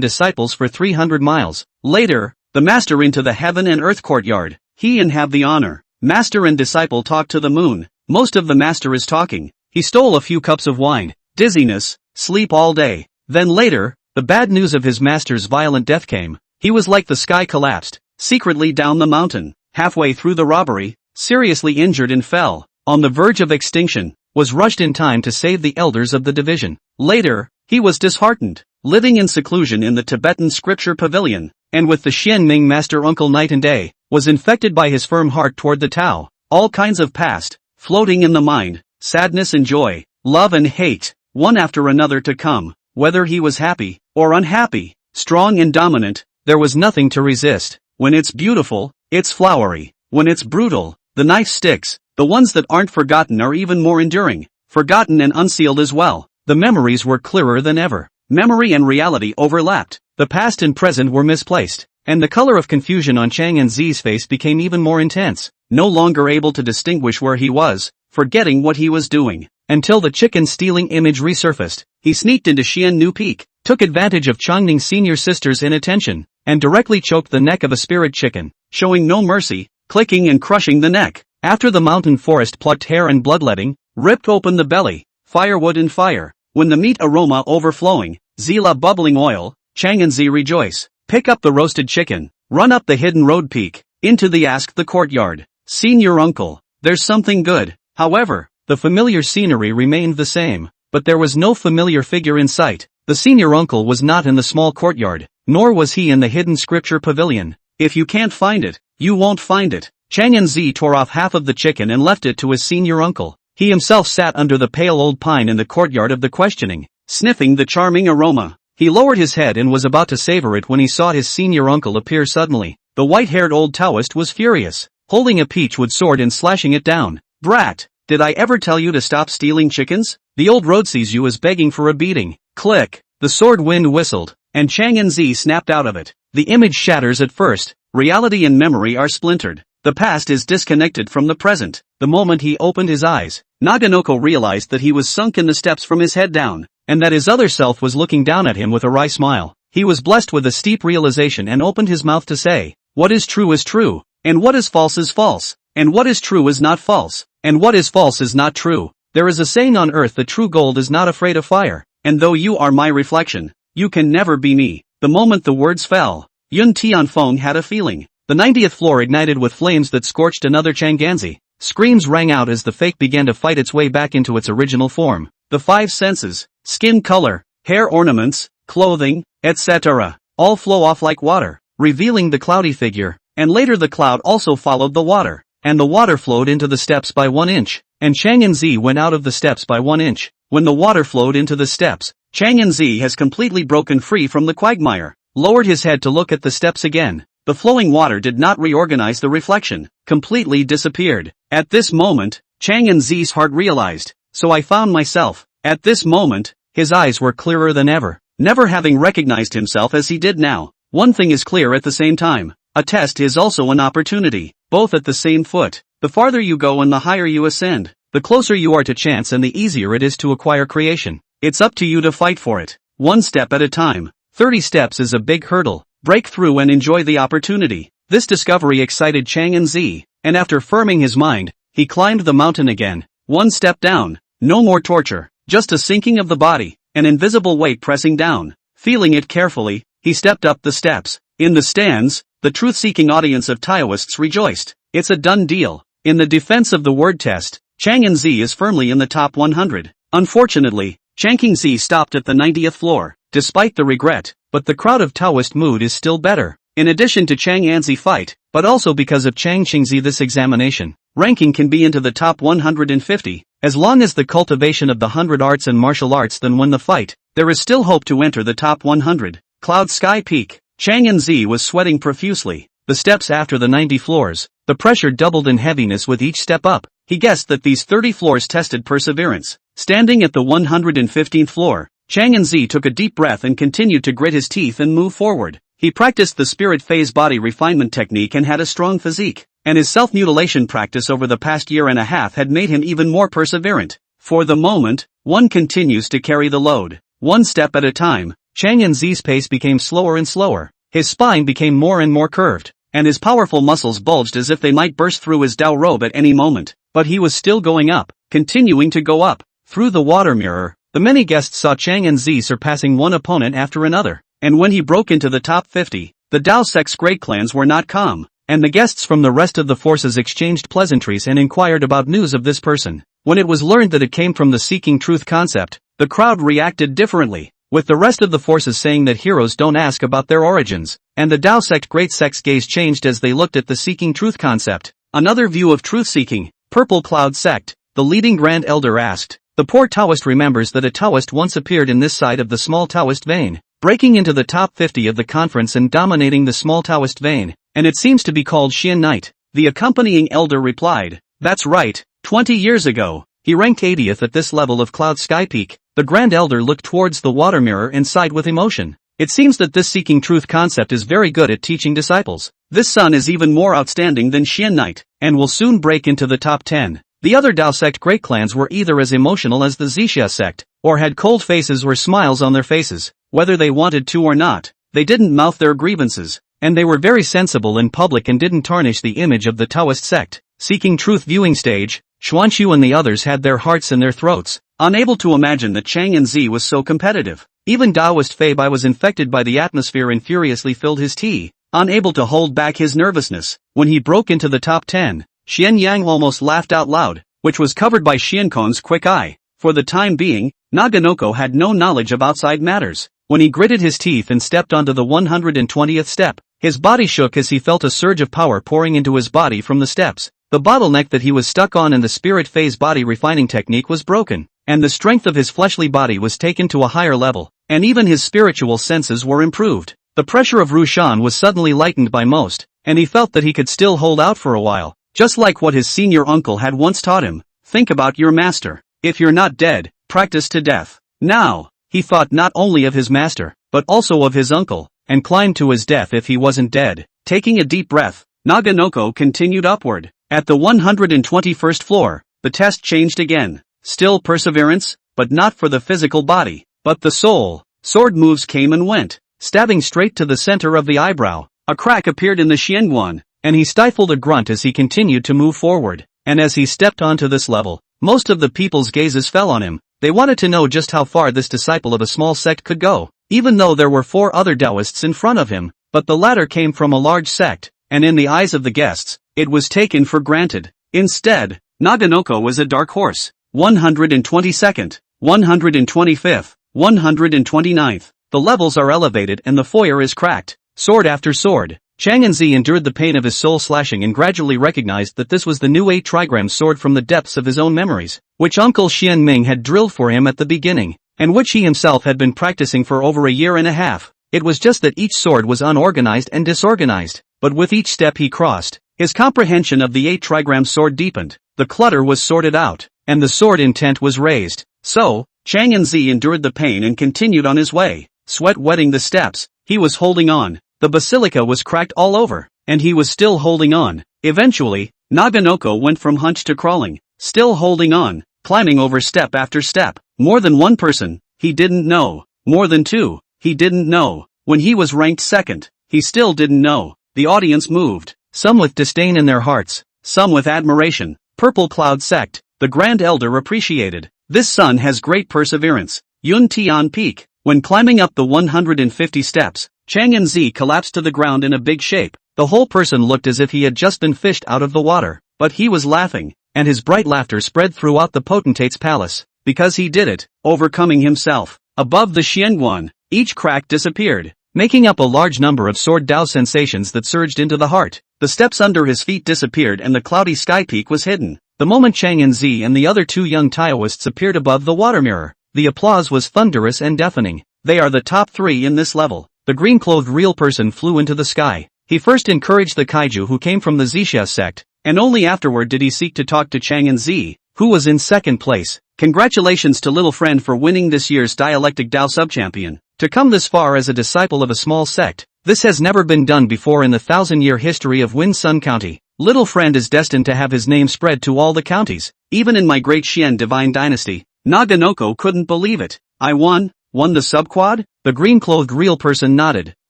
disciples for 300 miles. Later, the master into the heaven and earth courtyard. He and have the honor. Master and disciple talk to the moon. Most of the master is talking. He stole a few cups of wine. Dizziness, sleep all day. Then later, the bad news of his master's violent death came. He was like the sky collapsed, secretly down the mountain, halfway through the robbery, seriously injured and fell, on the verge of extinction, was rushed in time to save the elders of the division. Later, he was disheartened, living in seclusion in the Tibetan scripture pavilion, and with the Xian Ming master uncle night and day, was infected by his firm heart toward the Tao. All kinds of past, floating in the mind, sadness and joy, love and hate, one after another to come. Whether he was happy, or unhappy, strong and dominant, there was nothing to resist. When it's beautiful, it's flowery. When it's brutal, the knife sticks. The ones that aren't forgotten are even more enduring. Forgotten and unsealed as well. The memories were clearer than ever. Memory and reality overlapped. The past and present were misplaced. And the color of confusion on Chang and Zi's face became even more intense. No longer able to distinguish where he was, forgetting what he was doing. Until the chicken stealing image resurfaced, he sneaked into Xian Nu Peak, took advantage of Changning's senior sister's inattention, and directly choked the neck of a spirit chicken, showing no mercy, clicking and crushing the neck. After the mountain forest plucked hair and bloodletting, ripped open the belly, firewood and fire. When the meat aroma overflowing, Zila bubbling oil, Chang and Z rejoice. Pick up the roasted chicken, run up the hidden road peak, into the ask the courtyard. Senior uncle, there's something good. However, the familiar scenery remained the same, but there was no familiar figure in sight. The senior uncle was not in the small courtyard, nor was he in the hidden scripture pavilion. If you can't find it, you won't find it. Chang and Z tore off half of the chicken and left it to his senior uncle. He himself sat under the pale old pine in the courtyard of the questioning, sniffing the charming aroma. He lowered his head and was about to savor it when he saw his senior uncle appear suddenly. The white-haired old Taoist was furious, holding a peachwood sword and slashing it down. Brat, did I ever tell you to stop stealing chickens? The old road sees you as begging for a beating. Click, the sword wind whistled, and Chang and Z snapped out of it. The image shatters at first. Reality and memory are splintered. The past is disconnected from the present. The moment he opened his eyes, Naganoko realized that he was sunk in the steps from his head down, and that his other self was looking down at him with a wry smile. He was blessed with a steep realization and opened his mouth to say, what is true, and what is false, and what is true is not false, and what is false is not true. There is a saying on earth that true gold is not afraid of fire, and though you are my reflection, you can never be me. The moment the words fell, Yun Tianfeng had a feeling. The 90th floor ignited with flames that scorched another Chang'anzi. Screams rang out as the fake began to fight its way back into its original form. The five senses, skin color, hair ornaments, clothing, etc., all flow off like water, revealing the cloudy figure, and later the cloud also followed the water, and the water flowed into the steps by 1 inch, and Chang and Z went out of the steps by 1 inch. When the water flowed into the steps, Chang and Z has completely broken free from the quagmire, lowered his head to look at the steps again. The flowing water did not reorganize the reflection, completely disappeared. At this moment, Chang and Z's heart realized, so I found myself. At this moment, his eyes were clearer than ever, never having recognized himself as he did now. One thing is clear at the same time, a test is also an opportunity, both at the same foot. The farther you go and the higher you ascend, the closer you are to chance and the easier it is to acquire creation. It's up to you to fight for it, one step at a time. 30 steps is a big hurdle. Break through and enjoy the opportunity. This discovery excited Chang and Z, and after firming his mind, he climbed the mountain again. One step down, no more torture, just a sinking of the body, an invisible weight pressing down. Feeling it carefully, he stepped up the steps. In the stands, the truth-seeking audience of Taoists rejoiced. It's a done deal. In the defense of the word test, Chang and Z is firmly in the top 100. Unfortunately, Chang Z stopped at the 90th floor, despite the regret, but the crowd of Taoist mood is still better. In addition to Chang Anzi fight, but also because of Chang Qingzi this examination, ranking can be into the top 150, as long as the cultivation of the 100 arts and martial arts then win the fight, there is still hope to enter the top 100. Cloud Sky Peak. Chang Anzi was sweating profusely. The steps after the 90 floors, the pressure doubled in heaviness with each step up. He guessed that these 30 floors tested perseverance. Standing at the 115th floor, Chang Anzi took a deep breath and continued to grit his teeth and move forward. He practiced the spirit phase body refinement technique and had a strong physique, and his self-mutilation practice over the past year and a half had made him even more perseverant. For the moment, one continues to carry the load. One step at a time, Chang Anzi's pace became slower and slower. His spine became more and more curved, and his powerful muscles bulged as if they might burst through his Dao robe at any moment. But he was still going up, continuing to go up. Through the water mirror, the many guests saw Chang Anzi surpassing one opponent after another. And when he broke into the top 50, the Dao sect's great clans were not calm, and the guests from the rest of the forces exchanged pleasantries and inquired about news of this person. When it was learned that it came from the seeking truth concept, the crowd reacted differently, with the rest of the forces saying that heroes don't ask about their origins, and the Dao sect great sect's gaze changed as they looked at the seeking truth concept. Another view of truth-seeking, Purple Cloud sect, the leading Grand Elder asked. The poor Taoist remembers that a Taoist once appeared in this side of the small Taoist vein, breaking into the top 50 of the conference and dominating the small Taoist vein, and it seems to be called Xian Knight. The accompanying elder replied, "That's right, 20 years ago." He ranked 80th at this level of Cloud Sky Peak. The Grand Elder looked towards the water mirror and sighed with emotion. It seems that this seeking truth concept is very good at teaching disciples. This son is even more outstanding than Xian Knight, and will soon break into the top 10. The other Dao sect great clans were either as emotional as the Zixia sect, or had cold faces or smiles on their faces. Whether they wanted to or not, they didn't mouth their grievances, and they were very sensible in public and didn't tarnish the image of the Taoist sect. Seeking truth viewing stage, Xuanqiu and the others had their hearts in their throats, unable to imagine that Chang and Zi was so competitive. Even Taoist Fei Bai was infected by the atmosphere and furiously filled his tea, unable to hold back his nervousness. When he broke into the top 10, Xian Yang almost laughed out loud, which was covered by Xiankon's quick eye. For the time being, Naganoko had no knowledge of outside matters. When he gritted his teeth and stepped onto the 120th step, his body shook as he felt a surge of power pouring into his body from the steps. The bottleneck that he was stuck on in the spirit phase body refining technique was broken, and the strength of his fleshly body was taken to a higher level, and even his spiritual senses were improved. The pressure of Rushan was suddenly lightened by most, and he felt that he could still hold out for a while, just like what his senior uncle had once taught him. Think about your master. If you're not dead, practice to death. Now, he thought not only of his master, but also of his uncle, and climbed to his death if he wasn't dead. Taking a deep breath, Naganoko continued upward. At the 121st floor, the test changed again. Still perseverance, but not for the physical body, but the soul. Sword moves came and went, stabbing straight to the center of the eyebrow. A crack appeared in the Xianguan, and he stifled a grunt as he continued to move forward. And as he stepped onto this level, most of the people's gazes fell on him. They wanted to know just how far this disciple of a small sect could go, even though there were 4 other Taoists in front of him, but the latter came from a large sect, and in the eyes of the guests, it was taken for granted. Instead, Naganoko was a dark horse. 122nd, 125th, 129th. The levels are elevated and the foyer is cracked. Sword after sword. Chang and Zi endured the pain of his soul slashing and gradually recognized that this was the new 8 trigram sword from the depths of his own memories, which Uncle Xian Ming had drilled for him at the beginning, and which he himself had been practicing for over a year and a half. It was just that each sword was unorganized and disorganized, but with each step he crossed, his comprehension of the 8 trigram sword deepened, the clutter was sorted out, and the sword intent was raised. So, Chang and Zi endured the pain and continued on his way, sweat wetting the steps. He was holding on. The basilica was cracked all over, and he was still holding on. Eventually, Naganoko went from hunch to crawling, still holding on, climbing over step after step. More than one person, he didn't know. More than 2, he didn't know. When he was ranked second, he still didn't know. The audience moved, some with disdain in their hearts, some with admiration. Purple Cloud Sect, the Grand Elder appreciated. This son has great perseverance. Yun Tian Peak. When climbing up the 150 steps, Chang and Zi collapsed to the ground in a big shape. The whole person looked as if he had just been fished out of the water, but he was laughing, and his bright laughter spread throughout the potentate's palace, because he did it, overcoming himself. Above the Xianguan, each crack disappeared, making up a large number of sword Dao sensations that surged into the heart. The steps under his feet disappeared and the cloudy sky peak was hidden. The moment Chang and Zi and the other 2 young Taoists appeared above the water mirror, the applause was thunderous and deafening. They are the top 3 in this level. The green-clothed real person flew into the sky. He first encouraged the kaiju who came from the Zixia sect, and only afterward did he seek to talk to Chang and Zi, who was in second place. Congratulations to little friend for winning this year's Dialectic Dao Subchampion. To come this far as a disciple of a small sect, this has never been done before in the 1,000-year history of Win Sun County. Little friend is destined to have his name spread to all the counties. Even in my great Xian divine dynasty, Naganoko couldn't believe it. I won the subquad? The green-clothed real person nodded.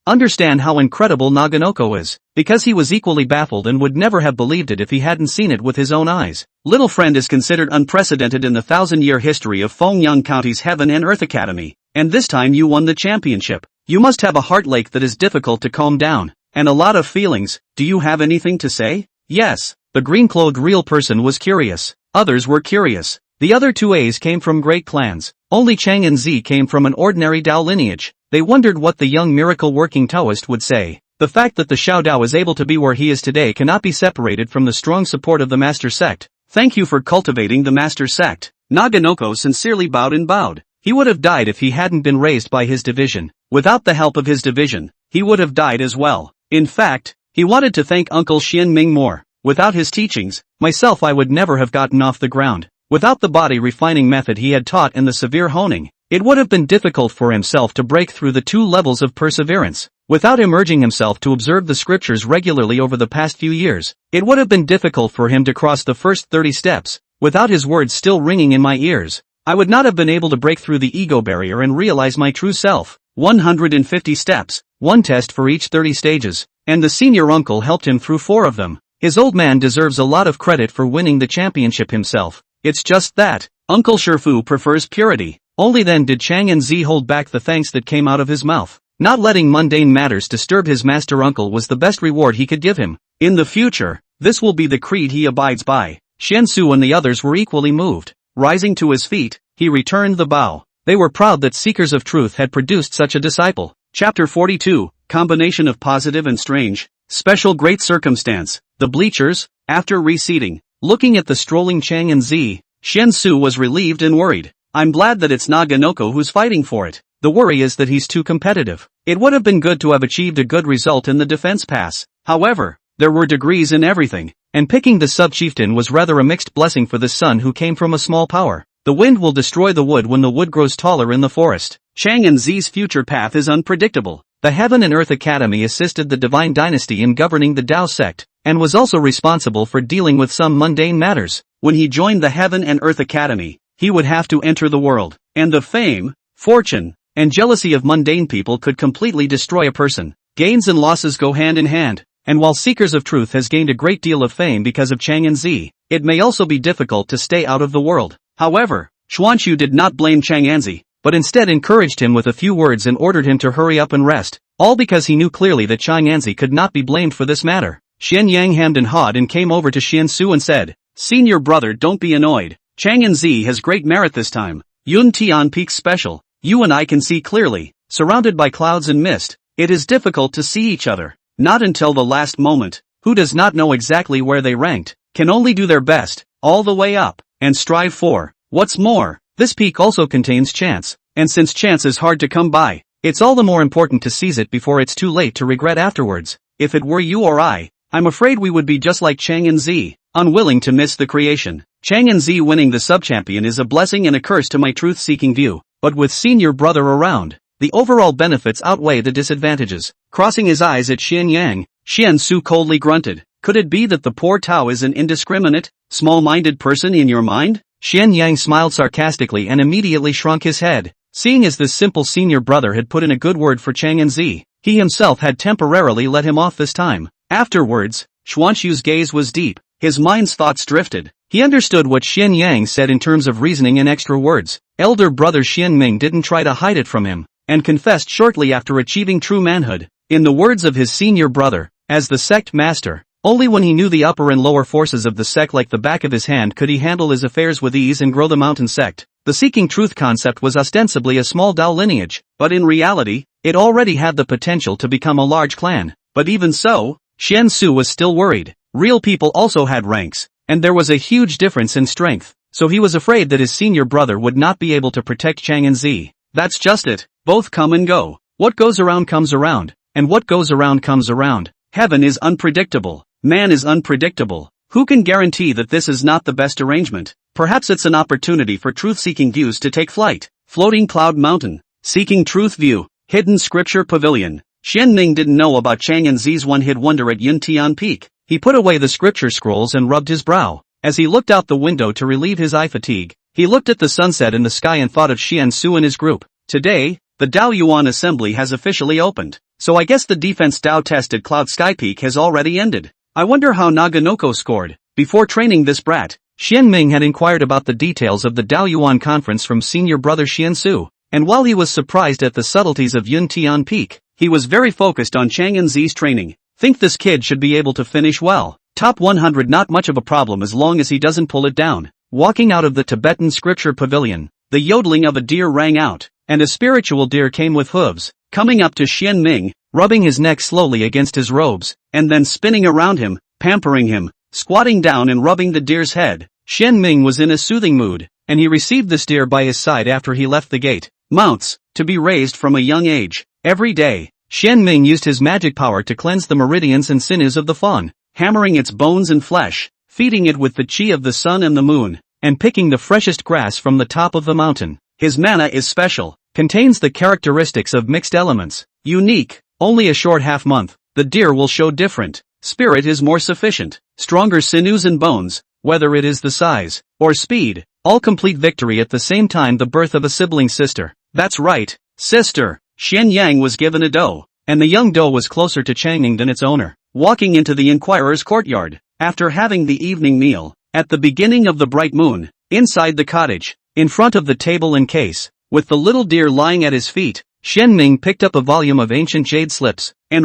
Understand how incredible Naganoko is, because he was equally baffled and would never have believed it if he hadn't seen it with his own eyes. Little friend is considered unprecedented in the 1,000-year history of Fengyang County's Heaven and Earth Academy, and this time you won the championship. You must have a heart lake that is difficult to calm down, and a lot of feelings. Do you have anything to say? Yes. The green-clothed real person was curious. Others were curious. The other 2 A's came from great clans. Only Chang and Zi came from an ordinary Dao lineage. They wondered what the young miracle-working Taoist would say. The fact that the Xiao Dao is able to be where he is today cannot be separated from the strong support of the Master Sect. Thank you for cultivating the Master Sect. Naganoko sincerely bowed. He would have died if he hadn't been raised by his division. Without the help of his division, he would have died as well. In fact, he wanted to thank Uncle Xian Ming more. Without his teachings, myself I would never have gotten off the ground. Without the body refining method he had taught and the severe honing, it would have been difficult for himself to break through the 2 levels of perseverance. Without immersing himself to observe the scriptures regularly over the past few years, it would have been difficult for him to cross the first 30 steps. Without his words still ringing in my ears, I would not have been able to break through the ego barrier and realize my true self. 150 steps, 1 test for each 30 stages, and the senior uncle helped him through 4 of them. His old man deserves a lot of credit for winning the championship himself. It's just that Uncle Shifu prefers purity. Only then did Chang and Z hold back the thanks that came out of his mouth. Not letting mundane matters disturb his master uncle was the best reward he could give him. In the future, this will be the creed he abides by. Xiansu and the others were equally moved. Rising to his feet, he returned the bow. They were proud that seekers of truth had produced such a disciple. Chapter 42, Combination of Positive and Strange. Special Great Circumstance. The bleachers, after reseating, looking at the strolling Chang and Z, Xiansu was relieved and worried. I'm glad that it's Naganoko who's fighting for it. The worry is that he's too competitive. It would have been good to have achieved a good result in the defense pass. However, there were degrees in everything, and picking the sub-chieftain was rather a mixed blessing for the son who came from a small power. The wind will destroy the wood when the wood grows taller in the forest. Chang and Z's future path is unpredictable. The Heaven and Earth Academy assisted the Divine Dynasty in governing the Tao sect, and was also responsible for dealing with some mundane matters. When he joined the Heaven and Earth Academy, he would have to enter the world, and the fame, fortune, and jealousy of mundane people could completely destroy a person. Gains and losses go hand in hand, and while Seekers of Truth has gained a great deal of fame because of Chang and Z, it may also be difficult to stay out of the world. However, Xuanxu did not blame Chang and Z, but instead encouraged him with a few words and ordered him to hurry up and rest, all because he knew clearly that Chang and Z could not be blamed for this matter. Xian Yang hemmed and hawed and came over to Xiansu and said, "Senior brother, don't be annoyed. Chang and Z has great merit this time. Yun Tian Peak's special. You and I can see clearly, surrounded by clouds and mist. It is difficult to see each other. Not until the last moment. Who does not know exactly where they ranked, can only do their best, all the way up, and strive for. What's more, this peak also contains chance, and since chance is hard to come by, it's all the more important to seize it before it's too late to regret afterwards. If it were you or I'm afraid we would be just like Chang and Z, unwilling to miss the creation. Chang and Z winning the sub-champion is a blessing and a curse to my truth-seeking view, but with senior brother around, the overall benefits outweigh the disadvantages." Crossing his eyes at Xian Yang, Xiansu coldly grunted. "Could it be that the poor Tao is an indiscriminate, small-minded person in your mind?" Xian Yang smiled sarcastically and immediately shrunk his head. Seeing as this simple senior brother had put in a good word for Chang and Z, he himself had temporarily let him off this time. Afterwards, Xuanxu's gaze was deep, his mind's thoughts drifted. He understood what Xian Yang said in terms of reasoning and extra words. Elder brother Xian Ming didn't try to hide it from him, and confessed shortly after achieving true manhood. In the words of his senior brother, as the sect master, only when he knew the upper and lower forces of the sect like the back of his hand could he handle his affairs with ease and grow the mountain sect. The seeking truth concept was ostensibly a small Tao lineage, but in reality, it already had the potential to become a large clan. But even so, Xiansu was still worried. Real people also had ranks, and there was a huge difference in strength, so he was afraid that his senior brother would not be able to protect Chang and Z. That's just it, both come and go. What goes around comes around, and what goes around comes around. Heaven is unpredictable, man is unpredictable. Who can guarantee that this is not the best arrangement? Perhaps it's an opportunity for truth-seeking views to take flight. Floating Cloud Mountain, Seeking Truth View, Hidden Scripture Pavilion. Xian Ming didn't know about Chang and Z's one-hit wonder at Yuntian Peak. He put away the scripture scrolls and rubbed his brow. As he looked out the window to relieve his eye fatigue, he looked at the sunset in the sky and thought of Xiansu and his group. Today, the Dao Yuan Assembly has officially opened, so I guess the defense Dao test at Cloud Sky Peak has already ended. I wonder how Naganoko scored. Before training this brat, Xian Ming had inquired about the details of the Dao Yuan conference from senior brother Xiansu, and while he was surprised at the subtleties of Yuntian Peak, he was very focused on Chang and Z's training. Think this kid should be able to finish well. Top 100 not much of a problem as long as he doesn't pull it down. Walking out of the Tibetan scripture pavilion, the yodeling of a deer rang out, and a spiritual deer came with hooves, coming up to Xian Ming, rubbing his neck slowly against his robes, and then spinning around him, pampering him, squatting down and rubbing the deer's head. Xian Ming was in a soothing mood, and he received this deer by his side after he left the gate. Mounts, to be raised from a young age. Every day, Xian Ming used his magic power to cleanse the meridians and sinews of the fawn. hammering its bones and flesh, feeding it with the chi of the sun and the moon, and picking the freshest grass from the top of the mountain. His mana is special, contains the characteristics of mixed elements, unique, only a short half-month, the deer will show different, spirit is more sufficient, stronger sinews and bones, whether it is the size, or speed, all complete victory at the same time the birth of a sibling sister. That's right, sister. Xian Yang was given a doe, and the young doe was closer to Changning than its owner. Walking into the inquirer's courtyard, after having the evening meal, at the beginning of the bright moon, inside the cottage, in front of the table and case, with the little deer lying at his feet, Xianming picked up a volume of ancient jade slips, and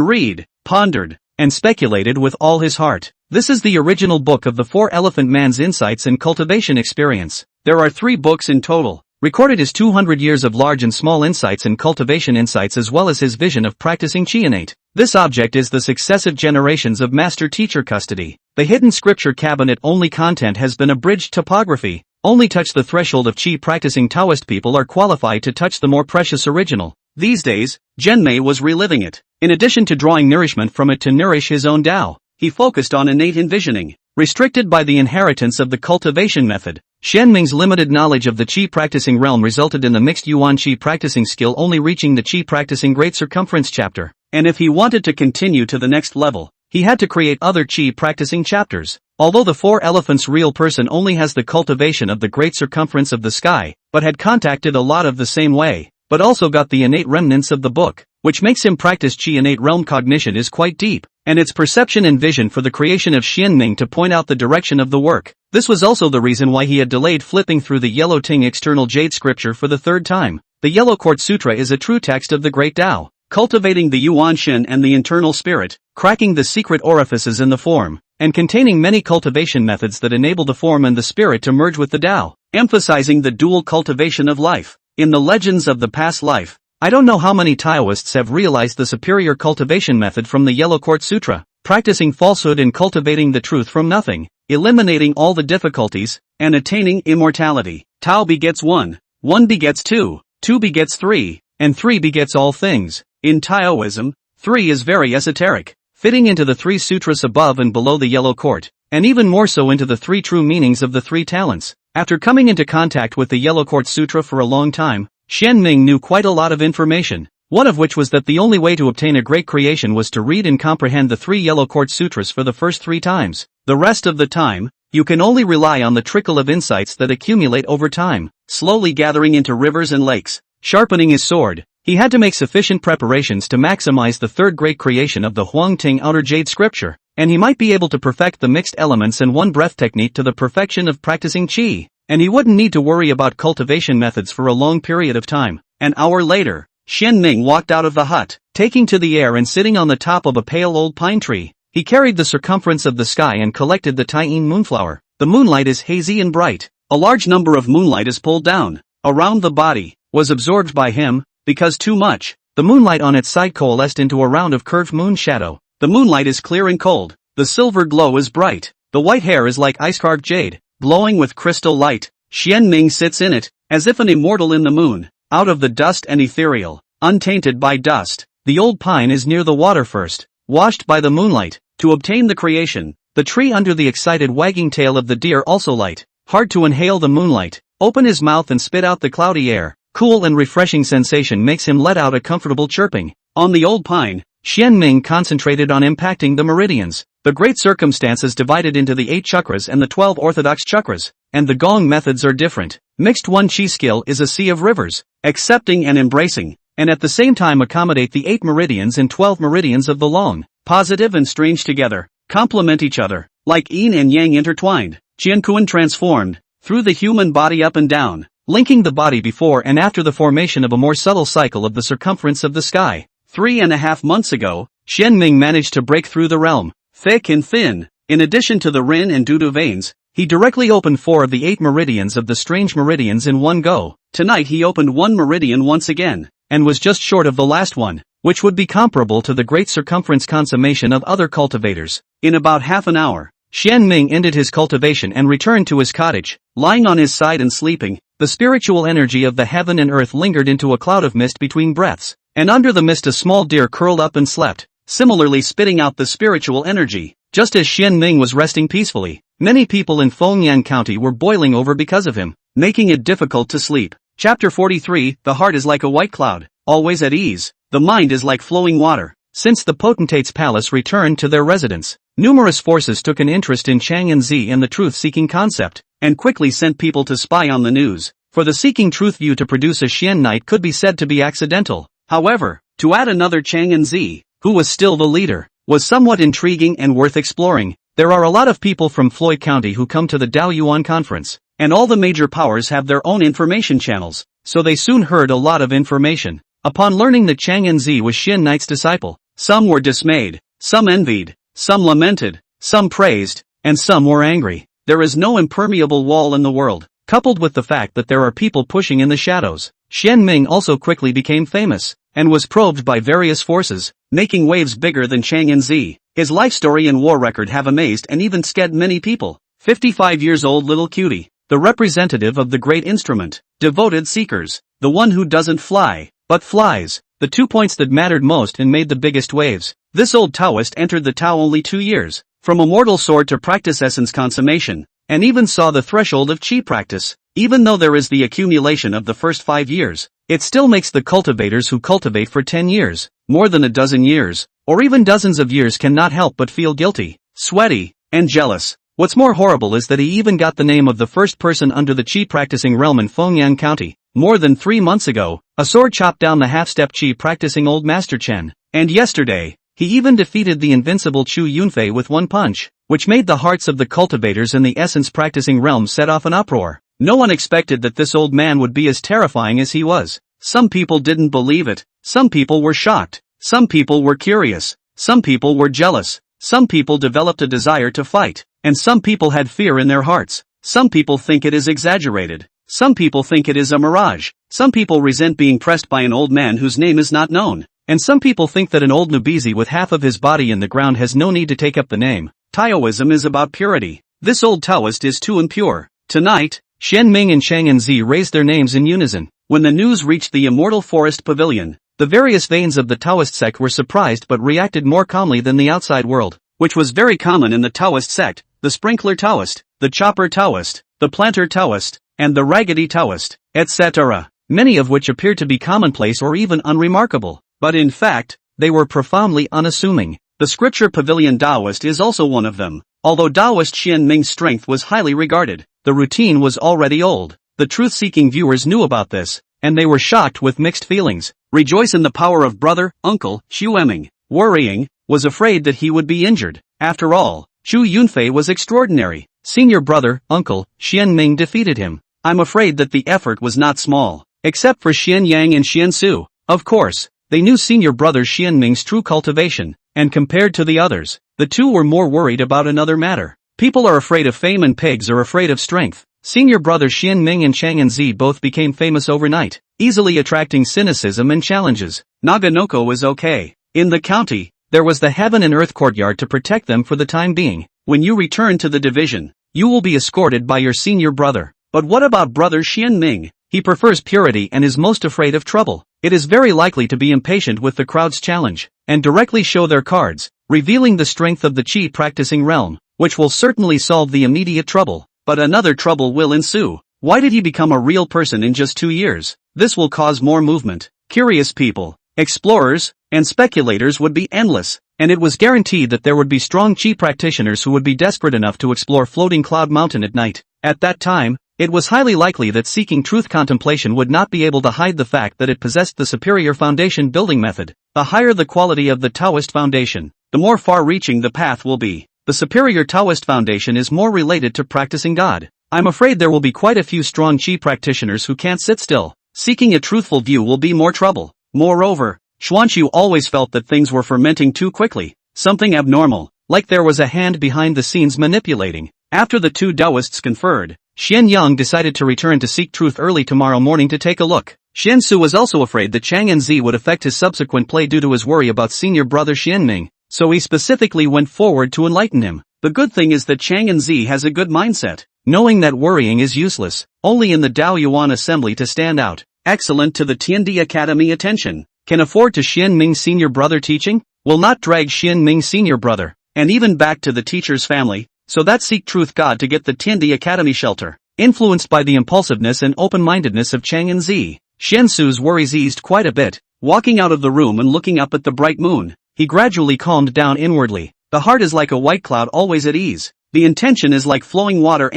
pondered, and speculated with all his heart. This is the original book of the Four-Elephant Man's insights and cultivation experience. There are 3 books in total. Recorded his 200 years of large and small insights and cultivation insights as well as his vision of practicing Chianate. This object is the successive generations of master-teacher custody. The hidden scripture cabinet only content has been abridged topography. Only touch the threshold of Qi practicing Taoist people are qualified to touch the more precious original. These days, Zhenmei was reliving it. In addition to drawing nourishment from it to nourish his own Tao, he focused on innate envisioning. Restricted by the inheritance of the cultivation method, Xianming's limited knowledge of the Qi practicing realm resulted in the mixed Yuan Qi practicing skill only reaching the Qi practicing Great Circumference chapter, and if he wanted to continue to the next level, he had to create other Qi practicing chapters. Although the 4 elephants real person only has the cultivation of the Great Circumference of the sky, but had contacted a lot of the same way, but also got the innate remnants of the book, which makes him practice Qi innate realm cognition is quite deep, and its perception and vision for the creation of Xianming to point out the direction of the work. This was also the reason why he had delayed flipping through the Yellow Ting external jade scripture for the 3rd time. The Yellow Quartz Sutra is a true text of the Great Tao, cultivating the Yuan Shen and the internal spirit, cracking the secret orifices in the form, and containing many cultivation methods that enable the form and the spirit to merge with the Tao, emphasizing the dual cultivation of life. In the legends of the past life, I don't know how many Taoists have realized the superior cultivation method from the Yellow Quartz Sutra, practicing falsehood and cultivating the truth from nothing, eliminating all the difficulties, and attaining immortality. Tao begets 1, 1 begets 2, 2 begets 3, and 3 begets all things. In Taoism, 3 is very esoteric, fitting into the 3 sutras above and below the Yellow Court, and even more so into the 3 true meanings of the 3 talents. After coming into contact with the Yellow Quartz Sutra for a long time, Xianming knew quite a lot of information, one of which was that the only way to obtain a great creation was to read and comprehend the 3 Yellow Quartz Sutras for the first 3 times. The rest of the time, you can only rely on the trickle of insights that accumulate over time, slowly gathering into rivers and lakes. Sharpening his sword, he had to make sufficient preparations to maximize the 3rd great creation of the Huangting Outer Jade Scripture, and he might be able to perfect the mixed elements and one breath technique to the perfection of practicing Qi, and he wouldn't need to worry about cultivation methods for a long period of time. An hour later, Xianming walked out of the hut, taking to the air and sitting on the top of a pale old pine tree. He carried the circumference of the sky and collected the Taiyin moonflower. The moonlight is hazy and bright. A large number of moonlight is pulled down around the body, was absorbed by him, because too much. The moonlight on its side coalesced into a round of curved moon shadow. The moonlight is clear and cold. The silver glow is bright. The white hair is like ice-carved jade, glowing with crystal light. Xianming sits in it, as if an immortal in the moon, out of the dust and ethereal, untainted by dust. The old pine is near the water first, washed by the moonlight, to obtain the creation. The tree under the excited wagging tail of the deer also light, hard to inhale the moonlight, open his mouth and spit out the cloudy air. Cool and refreshing sensation makes him let out a comfortable chirping. On the old pine, Xianming concentrated on impacting the meridians. The great circumstances divided into the 8 chakras and the 12 orthodox chakras, and the gong methods are different. Mixed one Qi skill is a sea of rivers, accepting and embracing, and at the same time accommodate the 8 meridians and 12 meridians of the long, positive and strange together, complement each other, like yin and yang intertwined, Jiankuan transformed, through the human body up and down, linking the body before and after the formation of a more subtle cycle of the circumference of the sky. 3.5 months ago, Xianming managed to break through the realm, thick and thin. In addition to the Rin and Dudu veins, he directly opened 4 of the 8 meridians of the strange meridians in one go. Tonight he opened 1 meridian once again, and was just short of the last one, which would be comparable to the great circumference consummation of other cultivators. In about half an hour, Xianming ended his cultivation and returned to his cottage. Lying on his side and sleeping, the spiritual energy of the heaven and earth lingered into a cloud of mist between breaths, and under the mist a small deer curled up and slept, similarly spitting out the spiritual energy. Just as Xian Ming was resting peacefully, many people in Fengyan County were boiling over because of him, making it difficult to sleep. Chapter 43, The heart is like a white cloud, always at ease. The mind is like flowing water. Since the potentate's palace returned to their residence, numerous forces took an interest in Chang and Zi and the truth-seeking concept, and quickly sent people to spy on the news. For the seeking truth view to produce a Xian knight could be said to be accidental. However, to add another Chang and Zi, who was still the leader, was somewhat intriguing and worth exploring. There are a lot of people from Floyd County who come to the Dao Yuan conference, and all the major powers have their own information channels, so they soon heard a lot of information. Upon learning that Chang and Zi was Xian Knight's disciple, some were dismayed, some envied, some lamented, some praised, and some were angry. There is no impermeable wall in the world, coupled with the fact that there are people pushing in the shadows. Xian Ming also quickly became famous, and was probed by various forces, making waves bigger than Chang and Zi. His life story and war record have amazed and even scared many people. 55 years old little cutie, the representative of the great instrument, devoted seekers, the one who doesn't fly, but flies, the 2 points that mattered most and made the biggest waves. This old Taoist entered the Tao only 2 years, from a mortal sword to practice essence consummation, and even saw the threshold of Qi practice. Even though there is the accumulation of the first 5 years, it still makes the cultivators who cultivate for 10 years, more than a dozen years, or even dozens of years cannot help but feel guilty, sweaty, and jealous. What's more horrible is that he even got the name of the first person under the Qi practicing realm in Fengyan County. More than 3 months ago, a sword chopped down the half-step Qi practicing old Master Chen, and yesterday, he even defeated the invincible Chu Yunfei with one punch, which made the hearts of the cultivators in the essence practicing realm set off an uproar. No one expected that this old man would be as terrifying as he was. Some people didn't believe it, some people were shocked, some people were curious, some people were jealous, some people developed a desire to fight, and some people had fear in their hearts. Some people think it is exaggerated, some people think it is a mirage, some people resent being pressed by an old man whose name is not known, and some people think that an old Nubizi with half of his body in the ground has no need to take up the name. Taoism is about purity. This old Taoist is too impure. Tonight, Xian Ming and Chang and Zi raised their names in unison. When the news reached the Immortal Forest Pavilion, the various veins of the Taoist sect were surprised but reacted more calmly than the outside world, which was very common in the Taoist sect. The Sprinkler Taoist, the Chopper Taoist, the Planter Taoist, and the Raggedy Taoist, etc., many of which appeared to be commonplace or even unremarkable, but in fact, they were profoundly unassuming. The Scripture Pavilion Taoist is also one of them. Although Taoist Xian Ming's strength was highly regarded, the routine was already old. The truth-seeking viewers knew about this, and they were shocked with mixed feelings. Rejoice in the power of brother, uncle, Xueming. Worrying, was afraid that he would be injured. After all, Chu Yunfei was extraordinary. Senior brother, uncle, Xian Ming defeated him. I'm afraid that the effort was not small, except for Xian Yang and Xian Su. Of course, they knew senior brother Xian Ming's true cultivation, and compared to the others, the two were more worried about another matter. People are afraid of fame and pigs are afraid of strength. Senior brother Xian Ming and Chang and Zi both became famous overnight, easily attracting cynicism and challenges. Naganoko was okay. In the county, there was the heaven and earth courtyard to protect them for the time being. When you return to the division, you will be escorted by your senior brother. But what about brother Xian Ming? He prefers purity and is most afraid of trouble. It is very likely to be impatient with the crowd's challenge, and directly show their cards, revealing the strength of the Qi practicing realm, which will certainly solve the immediate trouble. But another trouble will ensue. Why did he become a real person in just 2 years? This will cause more movement. Curious people, explorers, and speculators would be endless, and it was guaranteed that there would be strong Qi practitioners who would be desperate enough to explore Floating Cloud Mountain at night. At that time, it was highly likely that seeking truth contemplation would not be able to hide the fact that it possessed the superior foundation building method. The higher the quality of the Taoist foundation, the more far-reaching the path will be. The superior Taoist foundation is more related to practicing God. I'm afraid there will be quite a few strong Qi practitioners who can't sit still. Seeking a truthful view will be more trouble. Moreover, Xuanqiu always felt that things were fermenting too quickly, something abnormal, like there was a hand behind the scenes manipulating. After the two Taoists conferred, Xian Yang decided to return to seek truth early tomorrow morning to take a look. Xian Su was also afraid that Chang and Zi would affect his subsequent play due to his worry about senior brother Xian Ming, so he specifically went forward to enlighten him. The good thing is that Chang and Zi has a good mindset, knowing that worrying is useless, only in the Dao Yuan assembly to stand out. Excellent to the Tiandi Academy attention. Can afford to Xian Ming senior brother teaching? Will not drag Xian Ming senior brother. and even back to the teacher's family, so that seek truth God to get the Tindi Academy shelter. Influenced by the impulsiveness and open-mindedness of Chang and Zi, Xiansu's worries eased quite a bit. Walking out of the room and looking up at the bright moon, he gradually calmed down inwardly. The heart is like a white cloud always at ease. The intention is like flowing water.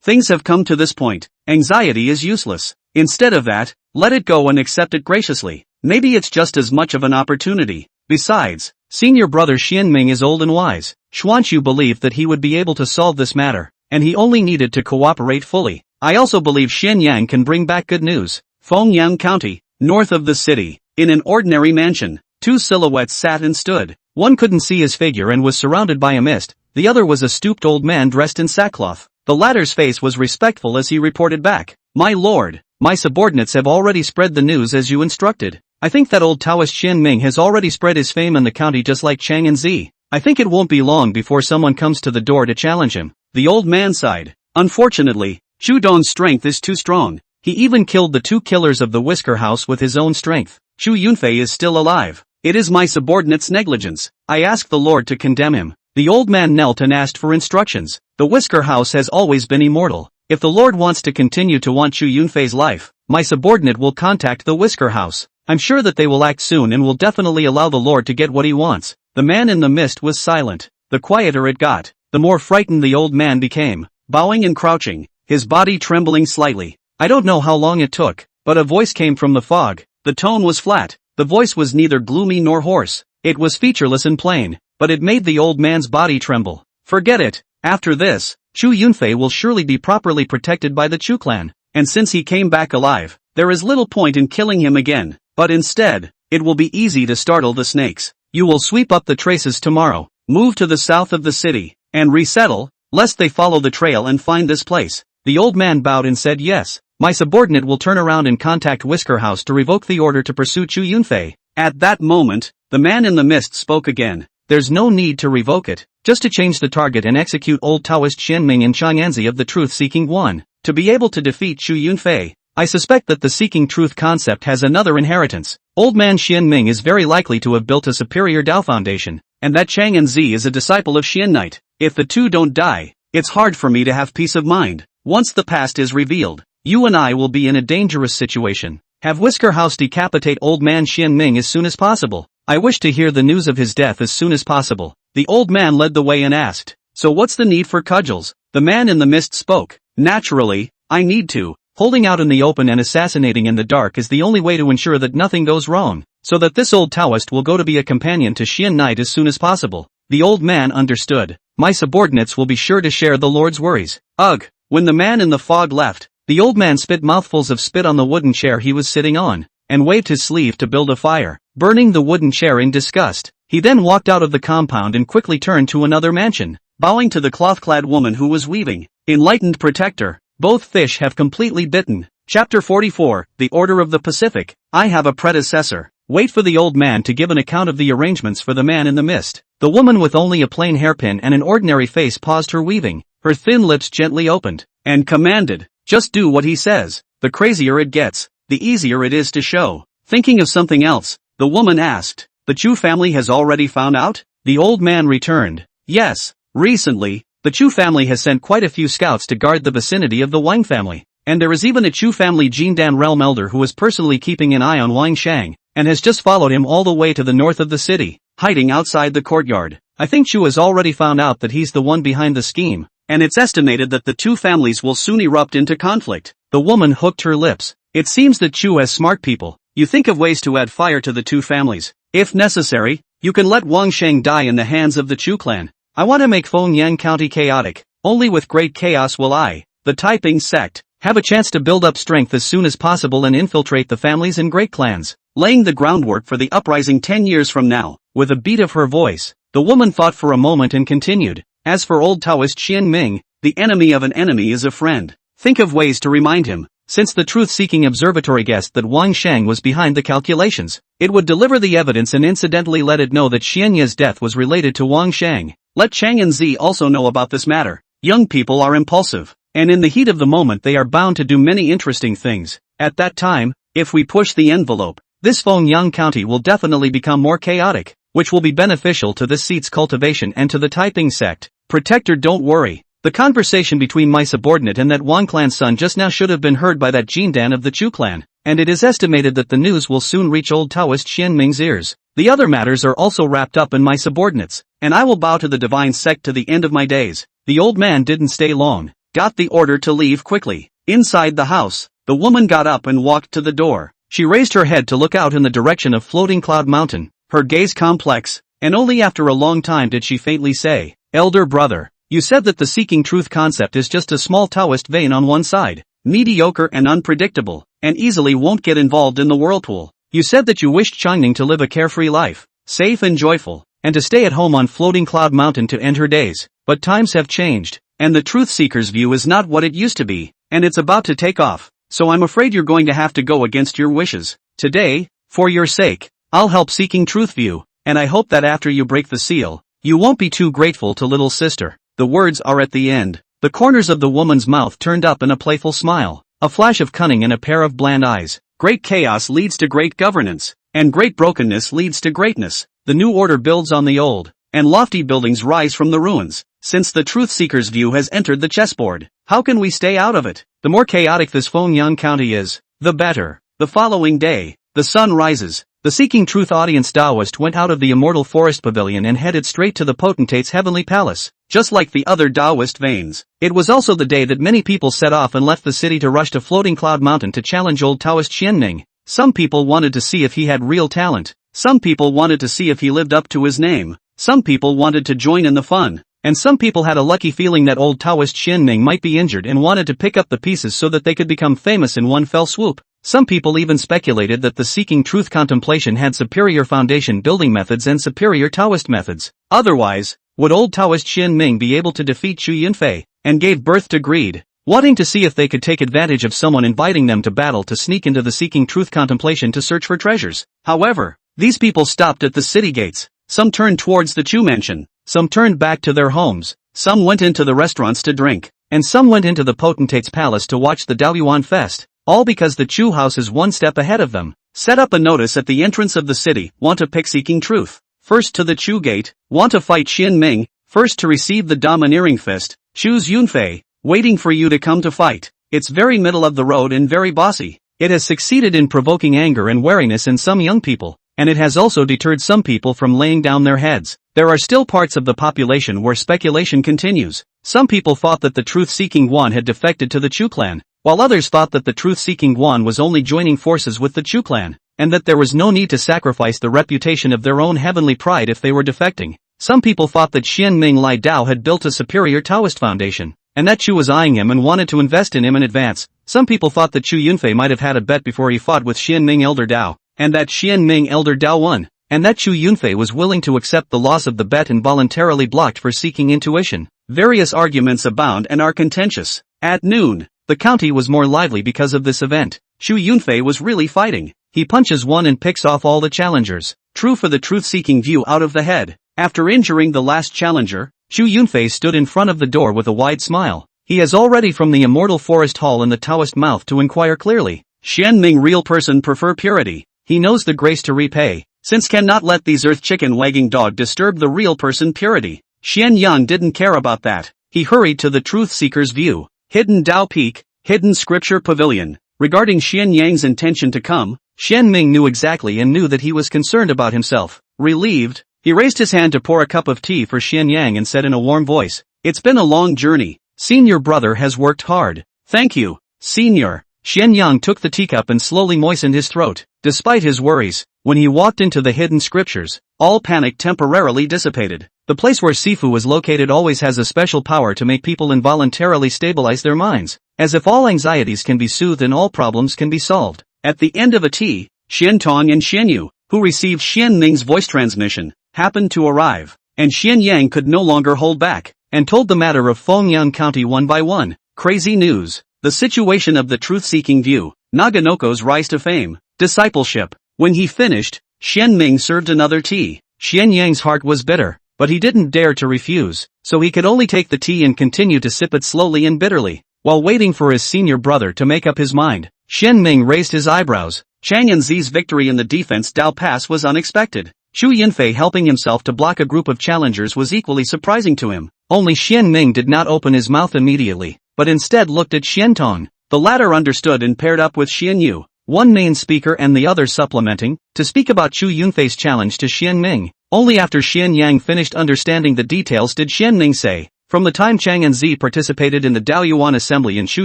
Things have come to this point. Anxiety is useless. Instead of that, let it go and accept it graciously. Maybe it's just as much of an opportunity. Besides, senior brother Xianming is old and wise. Xuanxu believed that he would be able to solve this matter, and he only needed to cooperate fully. I also believe Xianyang can bring back good news. Fengyang County, north of the city, in an ordinary mansion, two silhouettes sat and stood. One couldn't see his figure and was surrounded by a mist, the other was a stooped old man dressed in sackcloth. The latter's face was respectful as he reported back. My lord, my subordinates have already spread the news as you instructed. I think that old Taoist Xianming has already spread his fame in the county just like Chang and Zi. I think it won't be long before someone comes to the door to challenge him. The old man sighed. Unfortunately, Zhu Don's strength is too strong. He even killed the two killers of the Whisker House with his own strength. Zhu Yunfei is still alive. It is my subordinate's negligence. I ask the Lord to condemn him. The old man knelt and asked for instructions. The Whisker House has always been immortal. If the Lord wants to continue to want Zhu Yunfei's life, my subordinate will contact the Whisker House. I'm sure that they will act soon and will definitely allow the Lord to get what he wants. The man in the mist was silent. The quieter it got, the more frightened the old man became, bowing and crouching, his body trembling slightly. I don't know how long it took, but a voice came from the fog. The tone was flat. The voice was neither gloomy nor hoarse. It was featureless and plain, but it made the old man's body tremble. Forget it. After this, Zhu Yunfei will surely be properly protected by the Chu clan, and since he came back alive, there is little point in killing him again, but instead, it will be easy to startle the snakes. You will sweep up the traces tomorrow, move to the south of the city, and resettle, lest they follow the trail and find this place. The old man bowed and said yes. My subordinate will turn around and contact Whisker House to revoke the order to pursue Zhu Yunfei. At that moment, the man in the mist spoke again. There's no need to revoke it, just to change the target and execute old Taoist Xianming and Chang'anzi of the truth-seeking one. To be able to defeat Zhu Yunfei, I suspect that the seeking truth concept has another inheritance. Old man Xianming is very likely to have built a superior Tao foundation, and that Chang'anzi is a disciple of Xiannite. If the two don't die, it's hard for me to have peace of mind. Once the past is revealed, you and I will be in a dangerous situation. Have Whisker House decapitate old man Xianming as soon as possible. I wish to hear the news of his death as soon as possible. The old man led the way and asked, so what's the need for cudgels? The man in the mist spoke. Naturally, I need to. Holding out in the open and assassinating in the dark is the only way to ensure that nothing goes wrong, so that this old Taoist will go to be a companion to Xian Knight as soon as possible. The old man understood. My subordinates will be sure to share the Lord's worries. Ugh! When the man in the fog left, the old man spit mouthfuls of spit on the wooden chair he was sitting on, and waved his sleeve to build a fire, burning the wooden chair in disgust. He then walked out of the compound and quickly turned to another mansion, bowing to the cloth-clad woman who was weaving. Enlightened protector, both fish have completely bitten. Chapter 44, The Order of the Pacific. I have a predecessor. Wait for the old man to give an account of the arrangements for the man in the mist. The woman with only a plain hairpin and an ordinary face paused her weaving, her thin lips gently opened, and commanded, just do what he says. The crazier it gets, the easier it is to show. Thinking of something else, the woman asked, the Chu family has already found out? The old man returned, yes, recently, the Chu family has sent quite a few scouts to guard the vicinity of the Wang family, and there is even a Chu family Jindan realm elder who is personally keeping an eye on Wang Shang, and has just followed him all the way to the north of the city, hiding outside the courtyard. I think Chu has already found out that he's the one behind the scheme, and it's estimated that the two families will soon erupt into conflict. The woman hooked her lips. It seems that Chu has smart people. You think of ways to add fire to the two families. If necessary, you can let Wang Sheng die in the hands of the Chu clan. I want to make Fengyang County chaotic. Only with great chaos will I, the Taiping sect, have a chance to build up strength as soon as possible and infiltrate the families and great clans, laying the groundwork for the uprising 10 years from now. With a beat of her voice, the woman thought for a moment and continued, as for old Taoist Xian Ming, the enemy of an enemy is a friend. Think of ways to remind him. Since the truth-seeking observatory guessed that Wang Shang was behind the calculations, it would deliver the evidence and incidentally let it know that Xianya's death was related to Wang Shang. Let Chang and Zi also know about this matter. Young people are impulsive, and in the heat of the moment they are bound to do many interesting things. At that time, if we push the envelope, this Fengyang County will definitely become more chaotic. which will be beneficial to this seat's cultivation and to the typing sect. Protector, don't worry. The conversation between my subordinate and that Wang clan's son just now should have been heard by that Jindan of the Chu clan, and it is estimated that the news will soon reach old Taoist Xian Ming's ears. The other matters are also wrapped up in my subordinates, and I will bow to the divine sect to the end of my days. The old man didn't stay long, got the order to leave quickly. Inside the house, the woman got up and walked to the door. She raised her head to look out in the direction of Floating Cloud Mountain, her gaze complex, and only after a long time did she faintly say, "Elder brother, you said that the seeking truth concept is just a small Taoist vein on one side, mediocre and unpredictable, and easily won't get involved in the whirlpool. You said that you wished Changning to live a carefree life, safe and joyful, and to stay at home on Floating Cloud Mountain to end her days. But times have changed, and the truth seeker's view is not what it used to be, and it's about to take off, so I'm afraid you're going to have to go against your wishes. Today, for your sake, I'll help seeking truth view, and I hope that after you break the seal, you won't be too grateful to little sister." The words are at the end. The corners of the woman's mouth turned up in a playful smile, a flash of cunning and a pair of bland eyes. Great chaos leads to great governance, and great brokenness leads to greatness. The new order builds on the old, and lofty buildings rise from the ruins. Since the truth seeker's view has entered the chessboard, how can we stay out of it? The more chaotic this Fengyang County is, the better. The following day, the sun rises. The Seeking Truth audience Taoist went out of the Immortal Forest Pavilion and headed straight to the Potentate's heavenly palace. Just like the other Taoist veins, it was also the day that many people set off and left the city to rush to Floating Cloud Mountain to challenge old Taoist Xianming. Some people wanted to see if he had real talent. Some people wanted to see if he lived up to his name. Some people wanted to join in the fun. And some people had a lucky feeling that old Taoist Xianming might be injured and wanted to pick up the pieces so that they could become famous in one fell swoop. Some people even speculated that the Seeking Truth contemplation had superior foundation building methods and superior Taoist methods. Otherwise, would old Taoist Xianming be able to defeat Xu Yunfei? And gave birth to greed, wanting to see if they could take advantage of someone inviting them to battle to sneak into the Seeking Truth contemplation to search for treasures. However, these people stopped at the city gates. Some turned towards the Chu mansion. Some turned back to their homes. Some went into the restaurants to drink. And some went into the Potentate's palace to watch the Daoyuan Fest. All because the Chu house is one step ahead of them. Set up a notice at the entrance of the city, want to pick Seeking Truth. First to the Chu gate, want to fight Xianming. First to receive the domineering fist, choose Yunfei, waiting for you to come to fight. It's very middle of the road and very bossy. It has succeeded in provoking anger and wariness in some young people, and it has also deterred some people from laying down their heads. There are still parts of the population where speculation continues. Some people thought that the truth-seeking one had defected to the Chu clan, while others thought that the truth-seeking one was only joining forces with the Chu clan, and that there was no need to sacrifice the reputation of their own heavenly pride if they were defecting. Some people thought that Xianming Lai Dao had built a superior Taoist foundation, and that Chu was eyeing him and wanted to invest in him in advance. Some people thought that Chu Yunfei might have had a bet before he fought with Xianming Elder Dao, and that Xianming Elder Dao won, and that Chu Yunfei was willing to accept the loss of the bet and voluntarily blocked for seeking intuition. Various arguments abound and are contentious. At noon, the county was more lively because of this event. Chu Yunfei was really fighting. He punches one and picks off all the challengers. True for the truth-seeking view out of the head. After injuring the last challenger, Chu Yunfei stood in front of the door with a wide smile. He is already from the Immortal Forest Hall in the Taoist mouth to inquire clearly. Xianming real person prefer purity. He knows the grace to repay, since cannot let these earth chicken wagging dog disturb the real person purity. Xian Yang didn't care about that. He hurried to the truth-seeker's view. Hidden Dao Peak, Hidden Scripture Pavilion. Regarding Xian Yang's intention to come, Xianming knew exactly and knew that he was concerned about himself. Relieved, he raised his hand to pour a cup of tea for Xian Yang and said in a warm voice, "It's been a long journey. Senior brother has worked hard." "Thank you, Senior." Xian Yang took the teacup and slowly moistened his throat. Despite his worries, when he walked into the hidden scriptures, all panic temporarily dissipated. The place where Sifu is located always has a special power to make people involuntarily stabilize their minds, as if all anxieties can be soothed and all problems can be solved. At the end of a tea, Xian Tong and Xian Yu, who received Xian Ming's voice transmission, happened to arrive, and Xian Yang could no longer hold back, and told the matter of Fengyang County one by one. Crazy news. The situation of the truth-seeking view, Naganoko's rise to fame, discipleship. When he finished, Xian Ming served another tea. Xian Yang's heart was bitter, but he didn't dare to refuse, so he could only take the tea and continue to sip it slowly and bitterly, while waiting for his senior brother to make up his mind. Xian Ming raised his eyebrows. Chang Yanzi's victory in the defense Dao Pass was unexpected. Chu Yunfei helping himself to block a group of challengers was equally surprising to him. Only Xian Ming did not open his mouth immediately, but instead looked at Xian Tong. The latter understood and paired up with Xian Yu, one main speaker and the other supplementing, to speak about Chu Yunfei's challenge to Xian Ming. Only after Xian Yang finished understanding the details did Xian Ming say, from the time Chang and Zi participated in the Daoyuan assembly and Chu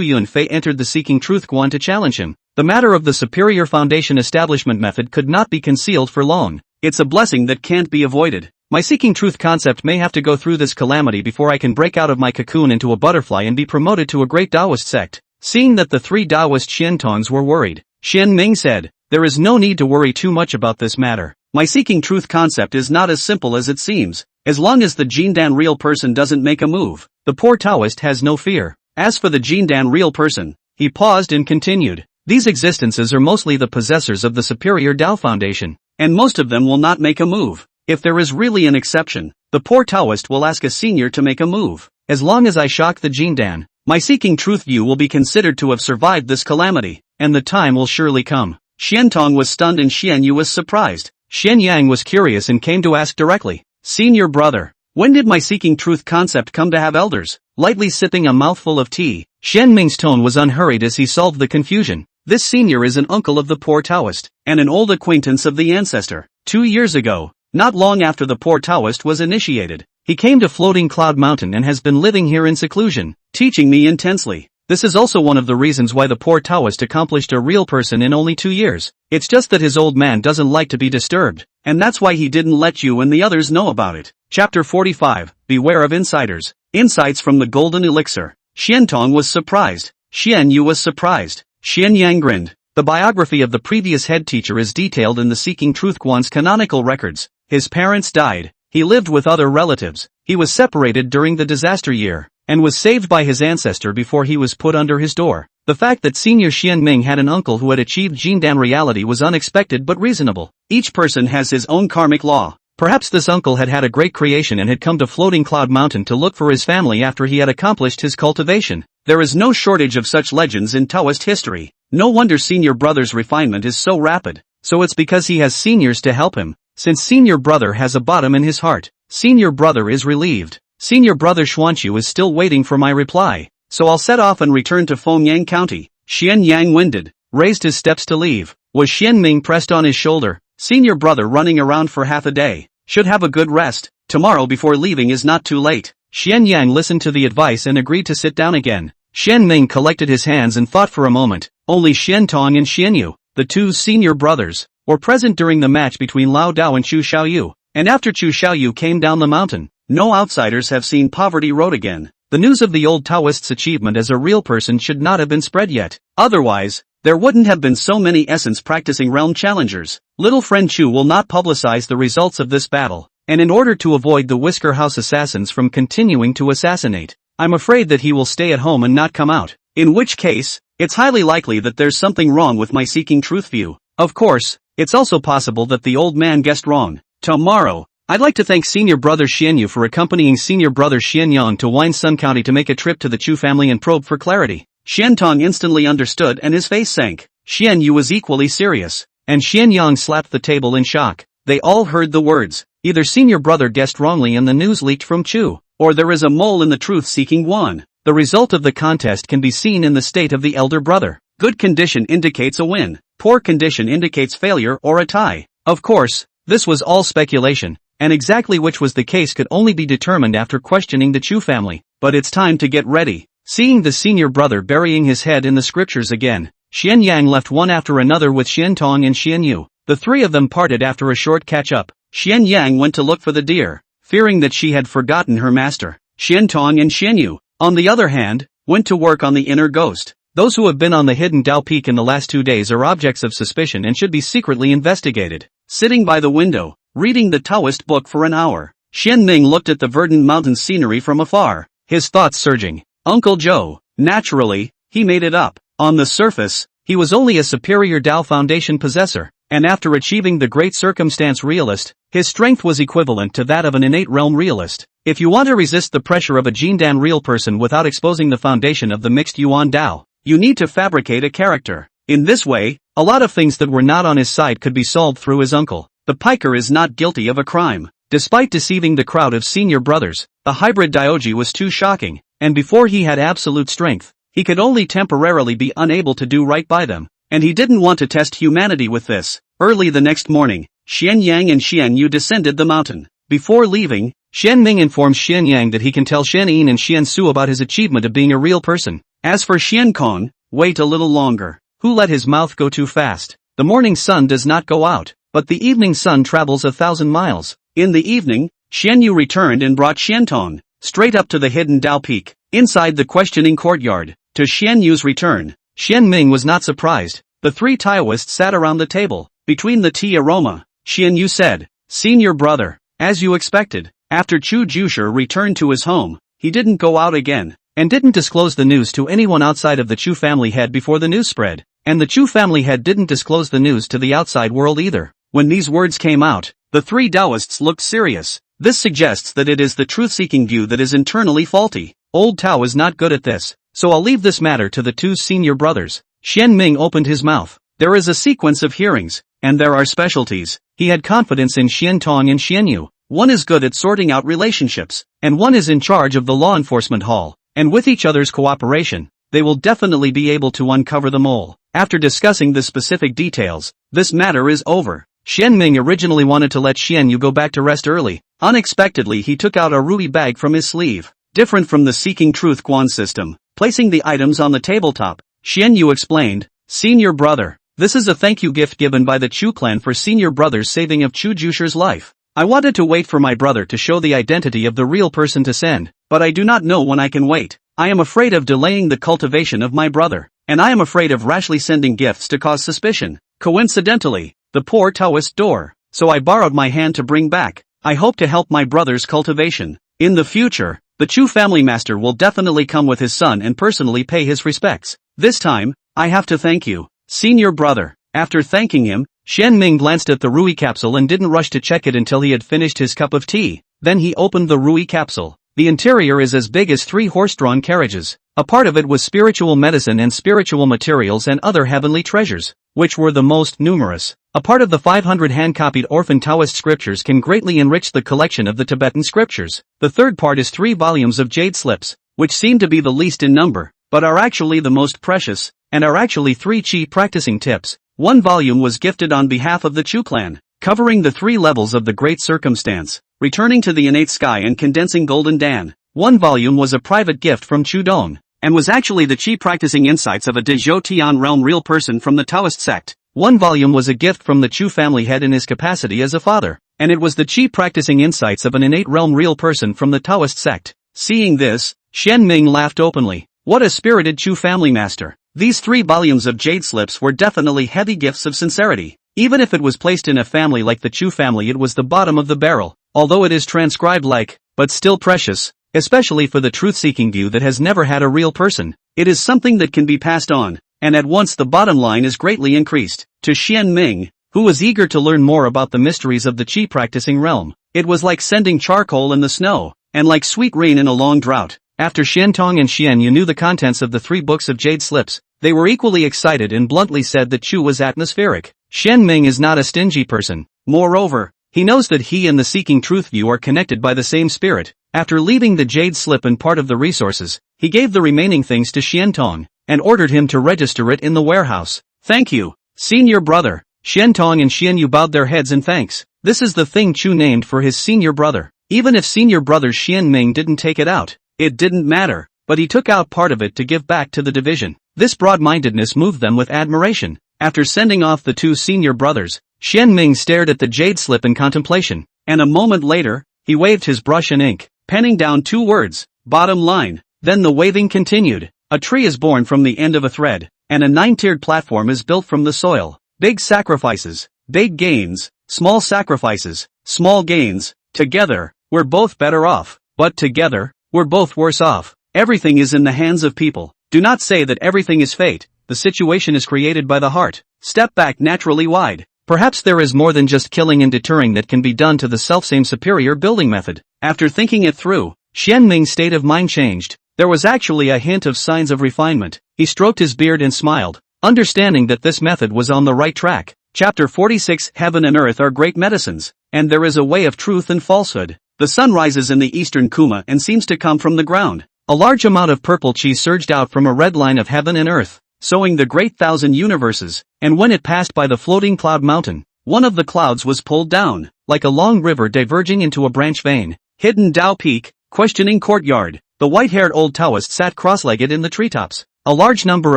Yunfei entered the Seeking Truth Guan to challenge him, the matter of the superior foundation establishment method could not be concealed for long. It's a blessing that can't be avoided. My Seeking Truth concept may have to go through this calamity before I can break out of my cocoon into a butterfly and be promoted to a great Taoist sect. Seeing that the three Taoist Xiantongs were worried, Xian Ming said, there is no need to worry too much about this matter. My Seeking Truth concept is not as simple as it seems. As long as the Jindan real person doesn't make a move, the poor Taoist has no fear. As for the Jindan real person, he paused and continued, these existences are mostly the possessors of the superior Tao foundation, and most of them will not make a move. If there is really an exception, the poor Taoist will ask a senior to make a move. As long as I shock the Jindan, my Seeking Truth view will be considered to have survived this calamity, and the time will surely come. Xian Tong was stunned and Xian Yu was surprised. Xian Yang was curious and came to ask directly, Senior brother, when did my Seeking Truth concept come to have elders? Lightly sipping a mouthful of tea, Xian Ming's tone was unhurried as he solved the confusion. This senior is an uncle of the poor Taoist, and an old acquaintance of the ancestor. 2 years ago, not long after the poor Taoist was initiated, he came to Floating Cloud Mountain and has been living here in seclusion, teaching me intensely. This is also one of the reasons why the poor Taoist accomplished a real person in only 2 years. It's just that his old man doesn't like to be disturbed, and that's why he didn't let you and the others know about it. Chapter 45, Beware of Insiders. Insights from the Golden Elixir. Xian Tong was surprised. Xian Yu was surprised. Xian Yang grinned. The biography of the previous head teacher is detailed in the Seeking Truth Guan's canonical records. His parents died. He lived with other relatives. He was separated during the disaster year, and was saved by his ancestor before he was put under his door. The fact that Senior Xian Ming had an uncle who had achieved Jindan reality was unexpected but reasonable. Each person has his own karmic law. Perhaps this uncle had had a great creation and had come to Floating Cloud Mountain to look for his family after he had accomplished his cultivation. There is no shortage of such legends in Taoist history. No wonder Senior Brother's refinement is so rapid. So it's because he has seniors to help him. Since Senior Brother has a bottom in his heart, Senior Brother is relieved. Senior Brother Xuanqiu is still waiting for my reply, so I'll set off and return to Fengyang County. Xian Yang winded, raised his steps to leave. Was Xian Ming pressed on his shoulder? Senior Brother running around for half a day. Should have a good rest. Tomorrow before leaving is not too late. Xian Yang listened to the advice and agreed to sit down again. Xian Ming collected his hands and thought for a moment. Only Xian Tong and Xian Yu, the two senior brothers, were present during the match between Lao Dao and Chu Xiaoyu. And after Chu Xiaoyu came down the mountain, no outsiders have seen Poverty Road again. The news of the old Taoist's achievement as a real person should not have been spread yet. Otherwise, there wouldn't have been so many essence practicing realm challengers. Little friend Chu will not publicize the results of this battle, and in order to avoid the Whisker House assassins from continuing to assassinate, I'm afraid that he will stay at home and not come out. In which case, it's highly likely that there's something wrong with my Seeking Truth view. Of course, it's also possible that the old man guessed wrong. Tomorrow, I'd like to thank Senior Brother Xian Yu for accompanying Senior Brother Xian Yang to Wine Sun County to make a trip to the Chu family and probe for clarity. Xian Tong instantly understood and his face sank. Xian Yu was equally serious, and Xian Yang slapped the table in shock. They all heard the words. Either Senior Brother guessed wrongly and the news leaked from Chu, or there is a mole in the truth-seeking Guan. The result of the contest can be seen in the state of the elder brother. Good condition indicates a win. Poor condition indicates failure or a tie. Of course, this was all speculation, and exactly which was the case could only be determined after questioning the Chu family. But it's time to get ready. Seeing the senior brother burying his head in the scriptures again, Xian Yang left one after another with Xian Tong and Xian Yu. The three of them parted after a short catch-up. Xian Yang went to look for the deer, fearing that she had forgotten her master. Xian Tong and Xian Yu, on the other hand, went to work on the inner ghost. Those who have been on the hidden Dao Peak in the last 2 days are objects of suspicion and should be secretly investigated. Sitting by the window, reading the Taoist book for an hour, Xian Ming looked at the verdant mountain scenery from afar, his thoughts surging. Uncle Joe. Naturally, he made it up. On the surface, he was only a superior Dao Foundation possessor, and after achieving the great circumstance realist, his strength was equivalent to that of an innate realm realist. If you want to resist the pressure of a Jindan real person without exposing the foundation of the mixed Yuan Dao, you need to fabricate a character. In this way, a lot of things that were not on his side could be solved through his uncle. The piker is not guilty of a crime. Despite deceiving the crowd of senior brothers, the hybrid Dioji was too shocking, and before he had absolute strength, he could only temporarily be unable to do right by them, and he didn't want to test humanity with this. Early the next morning, Xian Yang and Xian Yu descended the mountain. Before leaving, Xian Ming informs Xian Yang that he can tell Xian Yin and Xian Su about his achievement of being a real person. As for Xian Kong, wait a little longer. Who let his mouth go too fast? The morning sun does not go out, but the evening sun travels 1,000 miles. In the evening, Xian Yu returned and brought Xian Tong straight up to the hidden Dao Peak, inside the questioning courtyard. To Xian Yu's return, Xian Ming was not surprised. The three Taoists sat around the table. Between the tea aroma, Xian Yu said, "Senior brother, as you expected." After Chu Jusher returned to his home, he didn't go out again, and didn't disclose the news to anyone outside of the Chu family head before the news spread, and the Chu family head didn't disclose the news to the outside world either. When these words came out, the three Taoists looked serious. This suggests that it is the truth-seeking view that is internally faulty. Old Tao is not good at this, so I'll leave this matter to the two senior brothers. Xian Ming opened his mouth. There is a sequence of hearings, and there are specialties. He had confidence in Xian Tong and Xian Yu. One is good at sorting out relationships, and one is in charge of the law enforcement hall, and with each other's cooperation, they will definitely be able to uncover the mole. After discussing the specific details, this matter is over. Xian Ming originally wanted to let Xian Yu go back to rest early. Unexpectedly he took out a ruby bag from his sleeve. Different from the Seeking Truth Guan system, placing the items on the tabletop, Xian Yu explained, "Senior brother, this is a thank you gift given by the Chu clan for senior brother's saving of Chu Jusher's life. I wanted to wait for my brother to show the identity of the real person to send, but I do not know when I can wait. I am afraid of delaying the cultivation of my brother, and I am afraid of rashly sending gifts to cause suspicion. Coincidentally, the poor Taoist door, so I borrowed my hand to bring back. I hope to help my brother's cultivation. In the future, the Chu family master will definitely come with his son and personally pay his respects. This time, I have to thank you, senior brother." After thanking him, Xian Ming glanced at the Rui capsule and didn't rush to check it until he had finished his cup of tea. Then he opened the Rui capsule. The interior is as big as 3 horse-drawn carriages. A part of it was spiritual medicine and spiritual materials and other heavenly treasures, which were the most numerous. A part of the 500 hand-copied orphan Taoist scriptures can greatly enrich the collection of the Tibetan scriptures. The third part is 3 volumes of jade slips, which seem to be the least in number, but are actually the most precious, and are actually 3 chi practicing tips. 1 volume was gifted on behalf of the Chu clan, covering the 3 levels of the Great Circumstance, returning to the innate sky and condensing Golden Dan. 1 volume was a private gift from Chu Dong, and was actually the chi practicing insights of a De Zhou Tian realm real person from the Taoist sect. 1 volume was a gift from the Chu family head in his capacity as a father, and it was the chi practicing insights of an innate realm real person from the Taoist sect. Seeing this, Xian Ming laughed openly. What a spirited Chu family master. These 3 volumes of jade slips were definitely heavy gifts of sincerity. Even if it was placed in a family like the Chu family, it was the bottom of the barrel, although it is transcribed like, but still precious, especially for the truth-seeking view that has never had a real person. It is something that can be passed on, and at once the bottom line is greatly increased. To Xian Ming, who was eager to learn more about the mysteries of the chi practicing realm, it was like sending charcoal in the snow, and like sweet rain in a long drought. After Xian Tong and Xian Yu knew the contents of the 3 books of jade slips, they were equally excited and bluntly said that Chu was atmospheric. Xian Ming is not a stingy person. Moreover, he knows that he and the Seeking Truth view are connected by the same spirit. After leaving the jade slip and part of the resources, he gave the remaining things to Xian Tong, and ordered him to register it in the warehouse. "Thank you, senior brother." Xian Tong and Xian Yu bowed their heads in thanks. This is the thing Chu named for his senior brother. Even if senior brother Xian Ming didn't take it out, it didn't matter, but he took out part of it to give back to the division. This broad-mindedness moved them with admiration. After sending off the 2 senior brothers, Xian Ming stared at the jade slip in contemplation, and a moment later, he waved his brush and ink, penning down 2 words, bottom line. Then the waving continued. A tree is born from the end of a thread, and a 9-tiered platform is built from the soil. Big sacrifices, big gains, small sacrifices, small gains. Together, we're both better off, but together, we're both worse off. Everything is in the hands of people. Do not say that everything is fate. The situation is created by the heart. Step back naturally wide. Perhaps there is more than just killing and deterring that can be done to the selfsame superior building method. After thinking it through, Xian Ming's state of mind changed. There was actually a hint of signs of refinement. He stroked his beard and smiled, understanding that this method was on the right track. Chapter 46 Heaven and Earth are great medicines, and there is a way of truth and falsehood. The sun rises in the eastern Kuma and seems to come from the ground. A large amount of purple chi surged out from a red line of heaven and earth, sowing the great thousand universes, and when it passed by the floating cloud mountain, one of the clouds was pulled down, like a long river diverging into a branch vein. Hidden Tao Peak, questioning courtyard. The white-haired old Taoist sat cross-legged in the treetops. A large number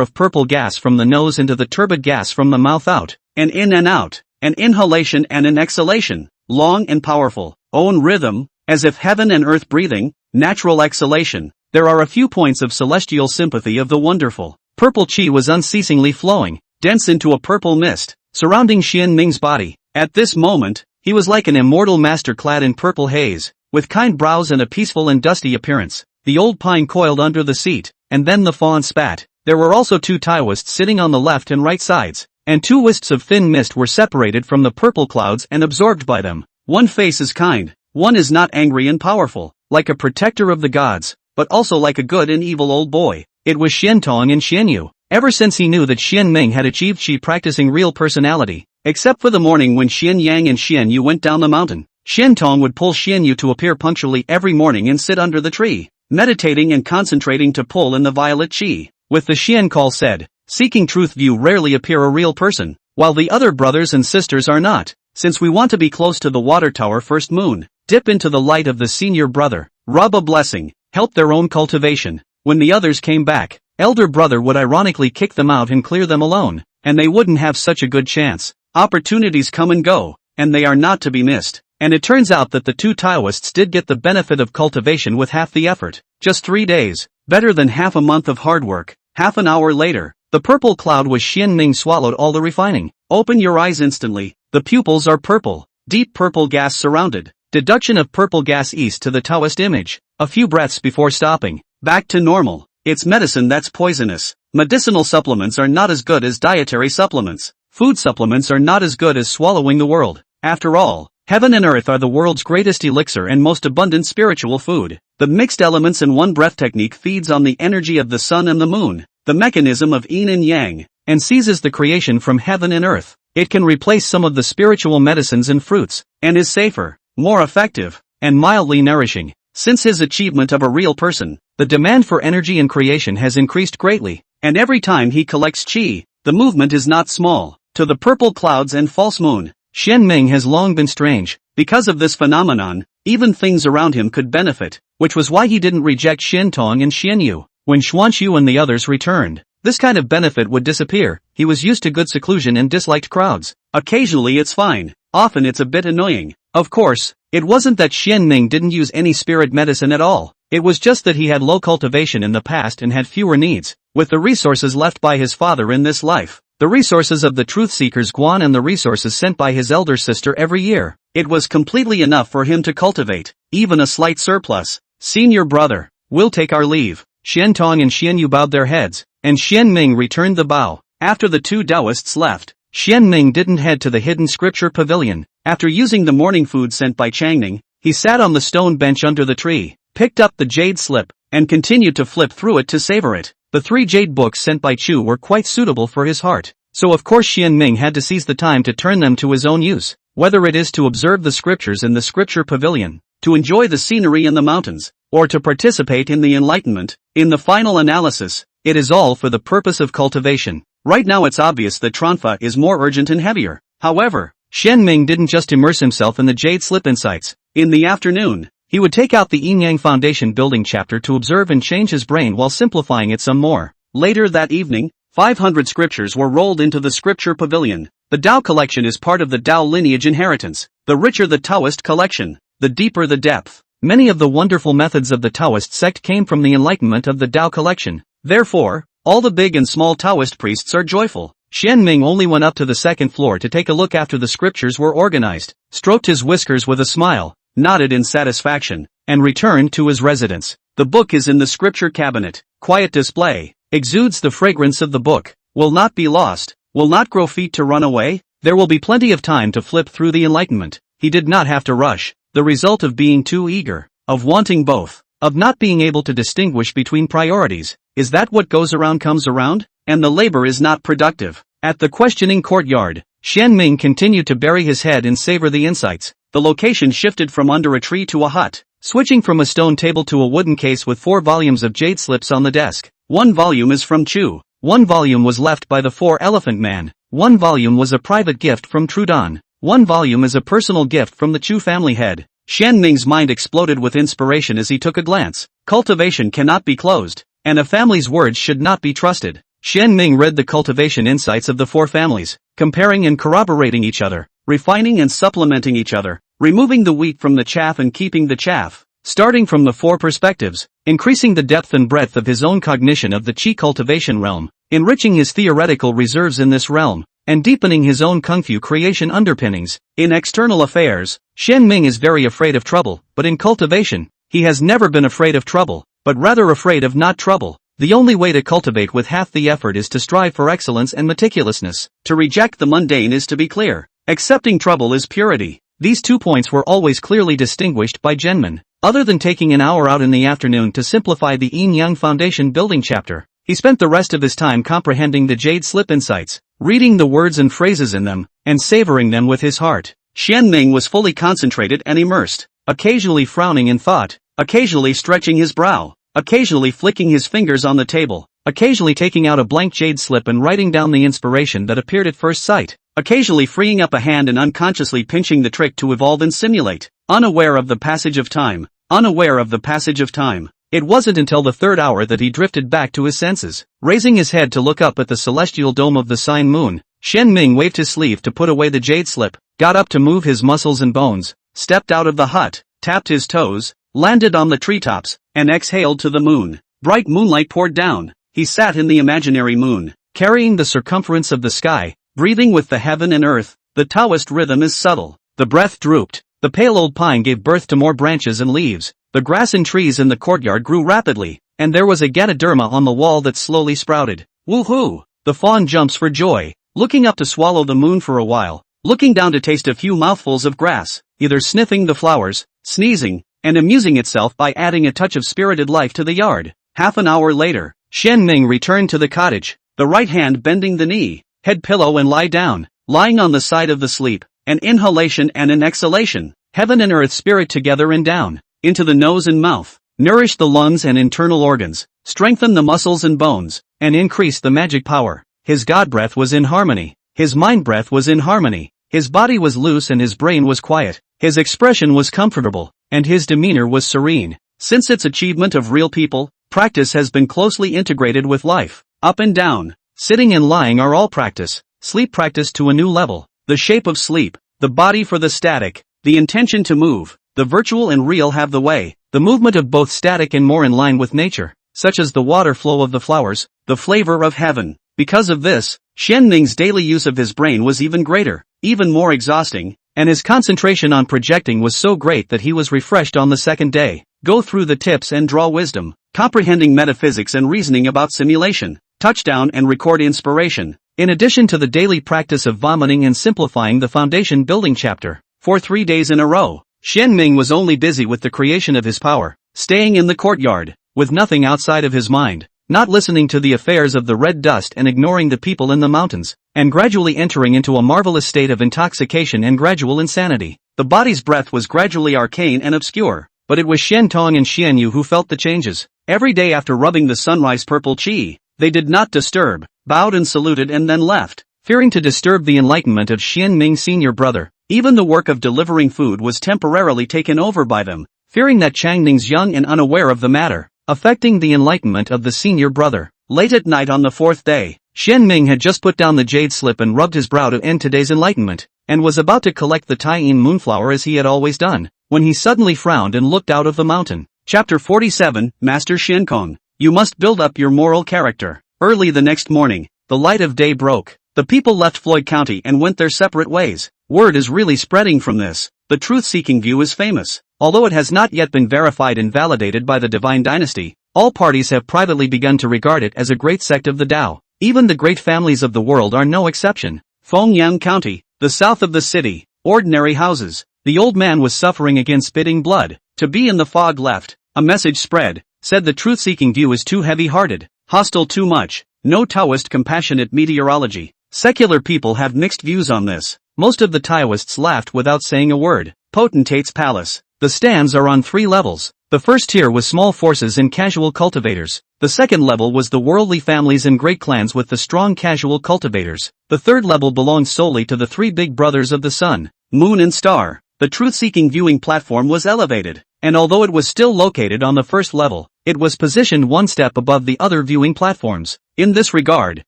of purple gas from the nose into the turbid gas from the mouth out, and in and out, an inhalation and an exhalation, long and powerful, own rhythm, as if heaven and earth breathing, natural exhalation. There are a few points of celestial sympathy of the wonderful. Purple chi was unceasingly flowing, dense into a purple mist, surrounding Xian Ming's body. At this moment, he was like an immortal master clad in purple haze, with kind brows and a peaceful and dusty appearance. The old pine coiled under the seat, and then the fawn spat. There were also two Taoists sitting on the left and right sides, and two wisps of thin mist were separated from the purple clouds and absorbed by them. One face is kind, one is not angry and powerful, like a protector of the gods, but also like a good and evil old boy. It was Xian Tong and Xian Yu. Ever since he knew that Xian Ming had achieved Qi practicing real personality, except for the morning when Xian Yang and Xian Yu went down the mountain, Xian Tong would pull Xian Yu to appear punctually every morning and sit under the tree, meditating and concentrating to pull in the violet Qi. With the Xian call said, seeking truth view rarely appear a real person, while the other brothers and sisters are not. Since we want to be close to the water tower first moon, dip into the light of the senior brother, rub a blessing, help their own cultivation. When the others came back, elder brother would ironically kick them out and clear them alone, and they wouldn't have such a good chance. Opportunities come and go, and they are not to be missed. And it turns out that the two Taoists did get the benefit of cultivation with half the effort. Just 3 days, better than half a month of hard work. Half an hour later, the purple cloud was Xian Ming swallowed all the refining. Open your eyes instantly, the pupils are purple, deep purple gas surrounded. Deduction of purple gas east to the Taoist image. A few breaths before stopping. Back to normal. It's medicine that's poisonous. Medicinal supplements are not as good as dietary supplements. Food supplements are not as good as swallowing the world. After all, heaven and earth are the world's greatest elixir and most abundant spiritual food. The mixed elements in one breath technique feeds on the energy of the sun and the moon, the mechanism of yin and yang, and seizes the creation from heaven and earth. It can replace some of the spiritual medicines and fruits, and is safer, more effective, and mildly nourishing. Since his achievement of a real person, the demand for energy and creation has increased greatly, and every time he collects qi, the movement is not small. To the purple clouds and false moon, Xian Ming has long been strange. Because of this phenomenon, even things around him could benefit, which was why he didn't reject Xian Tong and Xian Yu. When Xuanqiu and the others returned, this kind of benefit would disappear. He was used to good seclusion and disliked crowds. Occasionally it's fine, often it's a bit annoying. Of course, it wasn't that Xian Ming didn't use any spirit medicine at all. It was just that he had low cultivation in the past and had fewer needs. With the resources left by his father in this life, the resources of the truth seekers Guan and the resources sent by his elder sister every year, it was completely enough for him to cultivate, even a slight surplus. Senior brother, we'll take our leave. Xian Tong and Xian Yu bowed their heads, and Xian Ming returned the bow. After the two Taoists left, Xian Ming didn't head to the hidden scripture pavilion. After using the morning food sent by Changning, he sat on the stone bench under the tree, picked up the jade slip, and continued to flip through it to savor it. The 3 jade books sent by Chu were quite suitable for his heart, so of course Xian Ming had to seize the time to turn them to his own use, whether it is to observe the scriptures in the scripture pavilion, to enjoy the scenery in the mountains, or to participate in the enlightenment. In the final analysis, it is all for the purpose of cultivation. Right now it's obvious that Tranfa is more urgent and heavier. However, Xian Ming didn't just immerse himself in the jade slip insights. In the afternoon, he would take out the Yin Yang Foundation building chapter to observe and change his brain while simplifying it some more. Later that evening, 500 scriptures were rolled into the scripture pavilion. The Tao collection is part of the Tao lineage inheritance. The richer the Taoist collection, the deeper the depth. Many of the wonderful methods of the Taoist sect came from the enlightenment of the Tao collection. Therefore, all the big and small Taoist priests are joyful. Xian Ming only went up to the second floor to take a look after the scriptures were organized, stroked his whiskers with a smile, nodded in satisfaction, and returned to his residence. The book is in the scripture cabinet. Quiet display, exudes the fragrance of the book, will not be lost, will not grow feet to run away. There will be plenty of time to flip through the enlightenment. He did not have to rush, the result of being too eager, of wanting both, of not being able to distinguish between priorities. Is that what goes around comes around? And the labor is not productive. At the questioning courtyard, Xian Ming continued to bury his head and savor the insights. The location shifted from under a tree to a hut, switching from a stone table to a wooden case with 4 volumes of jade slips on the desk. 1 volume is from Chu. 1 volume was left by the 4-Elephant Man. 1 volume was a private gift from Trudon. 1 volume is a personal gift from the Chu family head. Xian Ming's mind exploded with inspiration as he took a glance. Cultivation cannot be closed, and a family's words should not be trusted. Xian Ming read the cultivation insights of the 4 families, comparing and corroborating each other, refining and supplementing each other, removing the wheat from the chaff and keeping the chaff, starting from the 4 perspectives, increasing the depth and breadth of his own cognition of the qi cultivation realm, enriching his theoretical reserves in this realm, and deepening his own kung fu creation underpinnings. In external affairs, Xian Ming is very afraid of trouble, but in cultivation, he has never been afraid of trouble, but rather afraid of not trouble. The only way to cultivate with half the effort is to strive for excellence and meticulousness. To reject the mundane is to be clear. Accepting trouble is purity. These 2 points were always clearly distinguished by Genmin. Other than taking an hour out in the afternoon to simplify the Yin Yang Foundation building chapter, he spent the rest of his time comprehending the jade slip insights, reading the words and phrases in them, and savoring them with his heart. Xian Ming was fully concentrated and immersed, occasionally frowning in thought, occasionally stretching his brow, occasionally flicking his fingers on the table, occasionally taking out a blank jade slip and writing down the inspiration that appeared at first sight, occasionally freeing up a hand and unconsciously pinching the trick to evolve and simulate, unaware of the passage of time, unaware of the passage of time. It wasn't until the 3rd hour that he drifted back to his senses. Raising his head to look up at the celestial dome of the sign moon, Xian Ming waved his sleeve to put away the jade slip, got up to move his muscles and bones, stepped out of the hut, tapped his toes, landed on the treetops, and exhaled to the moon. Bright moonlight poured down. He sat in the imaginary moon, carrying the circumference of the sky, breathing with the heaven and earth. The Taoist rhythm is subtle. The breath drooped. The pale old pine gave birth to more branches and leaves. The grass and trees in the courtyard grew rapidly, and there was a ganoderma on the wall that slowly sprouted. Woohoo! The fawn jumps for joy, looking up to swallow the moon for a while, looking down to taste a few mouthfuls of grass, either sniffing the flowers, sneezing, and amusing itself by adding a touch of spirited life to the yard. Half an hour later, Xian Ming returned to the cottage, the right hand bending the knee, head pillow and lie down, lying on the side of the sleep, an inhalation and an exhalation, heaven and earth spirit together and down, into the nose and mouth, nourish the lungs and internal organs, strengthen the muscles and bones, and increase the magic power. His God breath was in harmony, his mind breath was in harmony, his body was loose and his brain was quiet, his expression was comfortable, and his demeanor was serene. Since its achievement of real people, practice has been closely integrated with life. Up and down, sitting and lying are all practice, sleep practice to a new level, the shape of sleep, the body for the static, the intention to move. The virtual and real have the way, the movement of both static and more in line with nature, such as the water flow of the flowers, the flavor of heaven. Because of this, Xian Ming's daily use of his brain was even greater, even more exhausting, and his concentration on projecting was so great that he was refreshed on the 2nd day. Go through the tips and draw wisdom, comprehending metaphysics and reasoning about simulation, touchdown and record inspiration, in addition to the daily practice of vomiting and simplifying the foundation building chapter. For 3 days in a row, Xian Ming was only busy with the creation of his power, staying in the courtyard, with nothing outside of his mind, not listening to the affairs of the red dust and ignoring the people in the mountains, and gradually entering into a marvelous state of intoxication and gradual insanity. The body's breath was gradually arcane and obscure, but it was Shen Tong and Xian Yu who felt the changes. Every day after rubbing the sunrise purple qi, they did not disturb, bowed and saluted and then left, fearing to disturb the enlightenment of Xian Ming's senior brother. Even the work of delivering food was temporarily taken over by them, fearing that Chang Ning's young and unaware of the matter, affecting the enlightenment of the senior brother. Late at night on the 4th day, Xian Ming had just put down the jade slip and rubbed his brow to end today's enlightenment, and was about to collect the Tai-in moonflower as he had always done, when he suddenly frowned and looked out of the mountain. Chapter 47, Master Shinkong. You must build up your moral character. Early the next morning, the light of day broke. The people left Floyd County and went their separate ways. Word is really spreading from this. The truth-seeking view is famous. Although it has not yet been verified and validated by the divine dynasty, all parties have privately begun to regard it as a great sect of the Tao. Even the great families of the world are no exception. Fengyang County, the south of the city, ordinary houses. The old man was suffering again, spitting blood. To be in the fog left. A message spread, said the truth-seeking view is too heavy-hearted, hostile too much, no Taoist compassionate meteorology. Secular people have mixed views on this. Most of the Taoists laughed without saying a word. Potentate's Palace. The stands are on 3 levels. The first tier was small forces and casual cultivators. The second level was the worldly families and great clans with the strong casual cultivators. The third level belonged solely to the 3 big brothers of the sun, moon and star. The truth-seeking viewing platform was elevated, and although it was still located on the first level, it was positioned one step above the other viewing platforms. In this regard,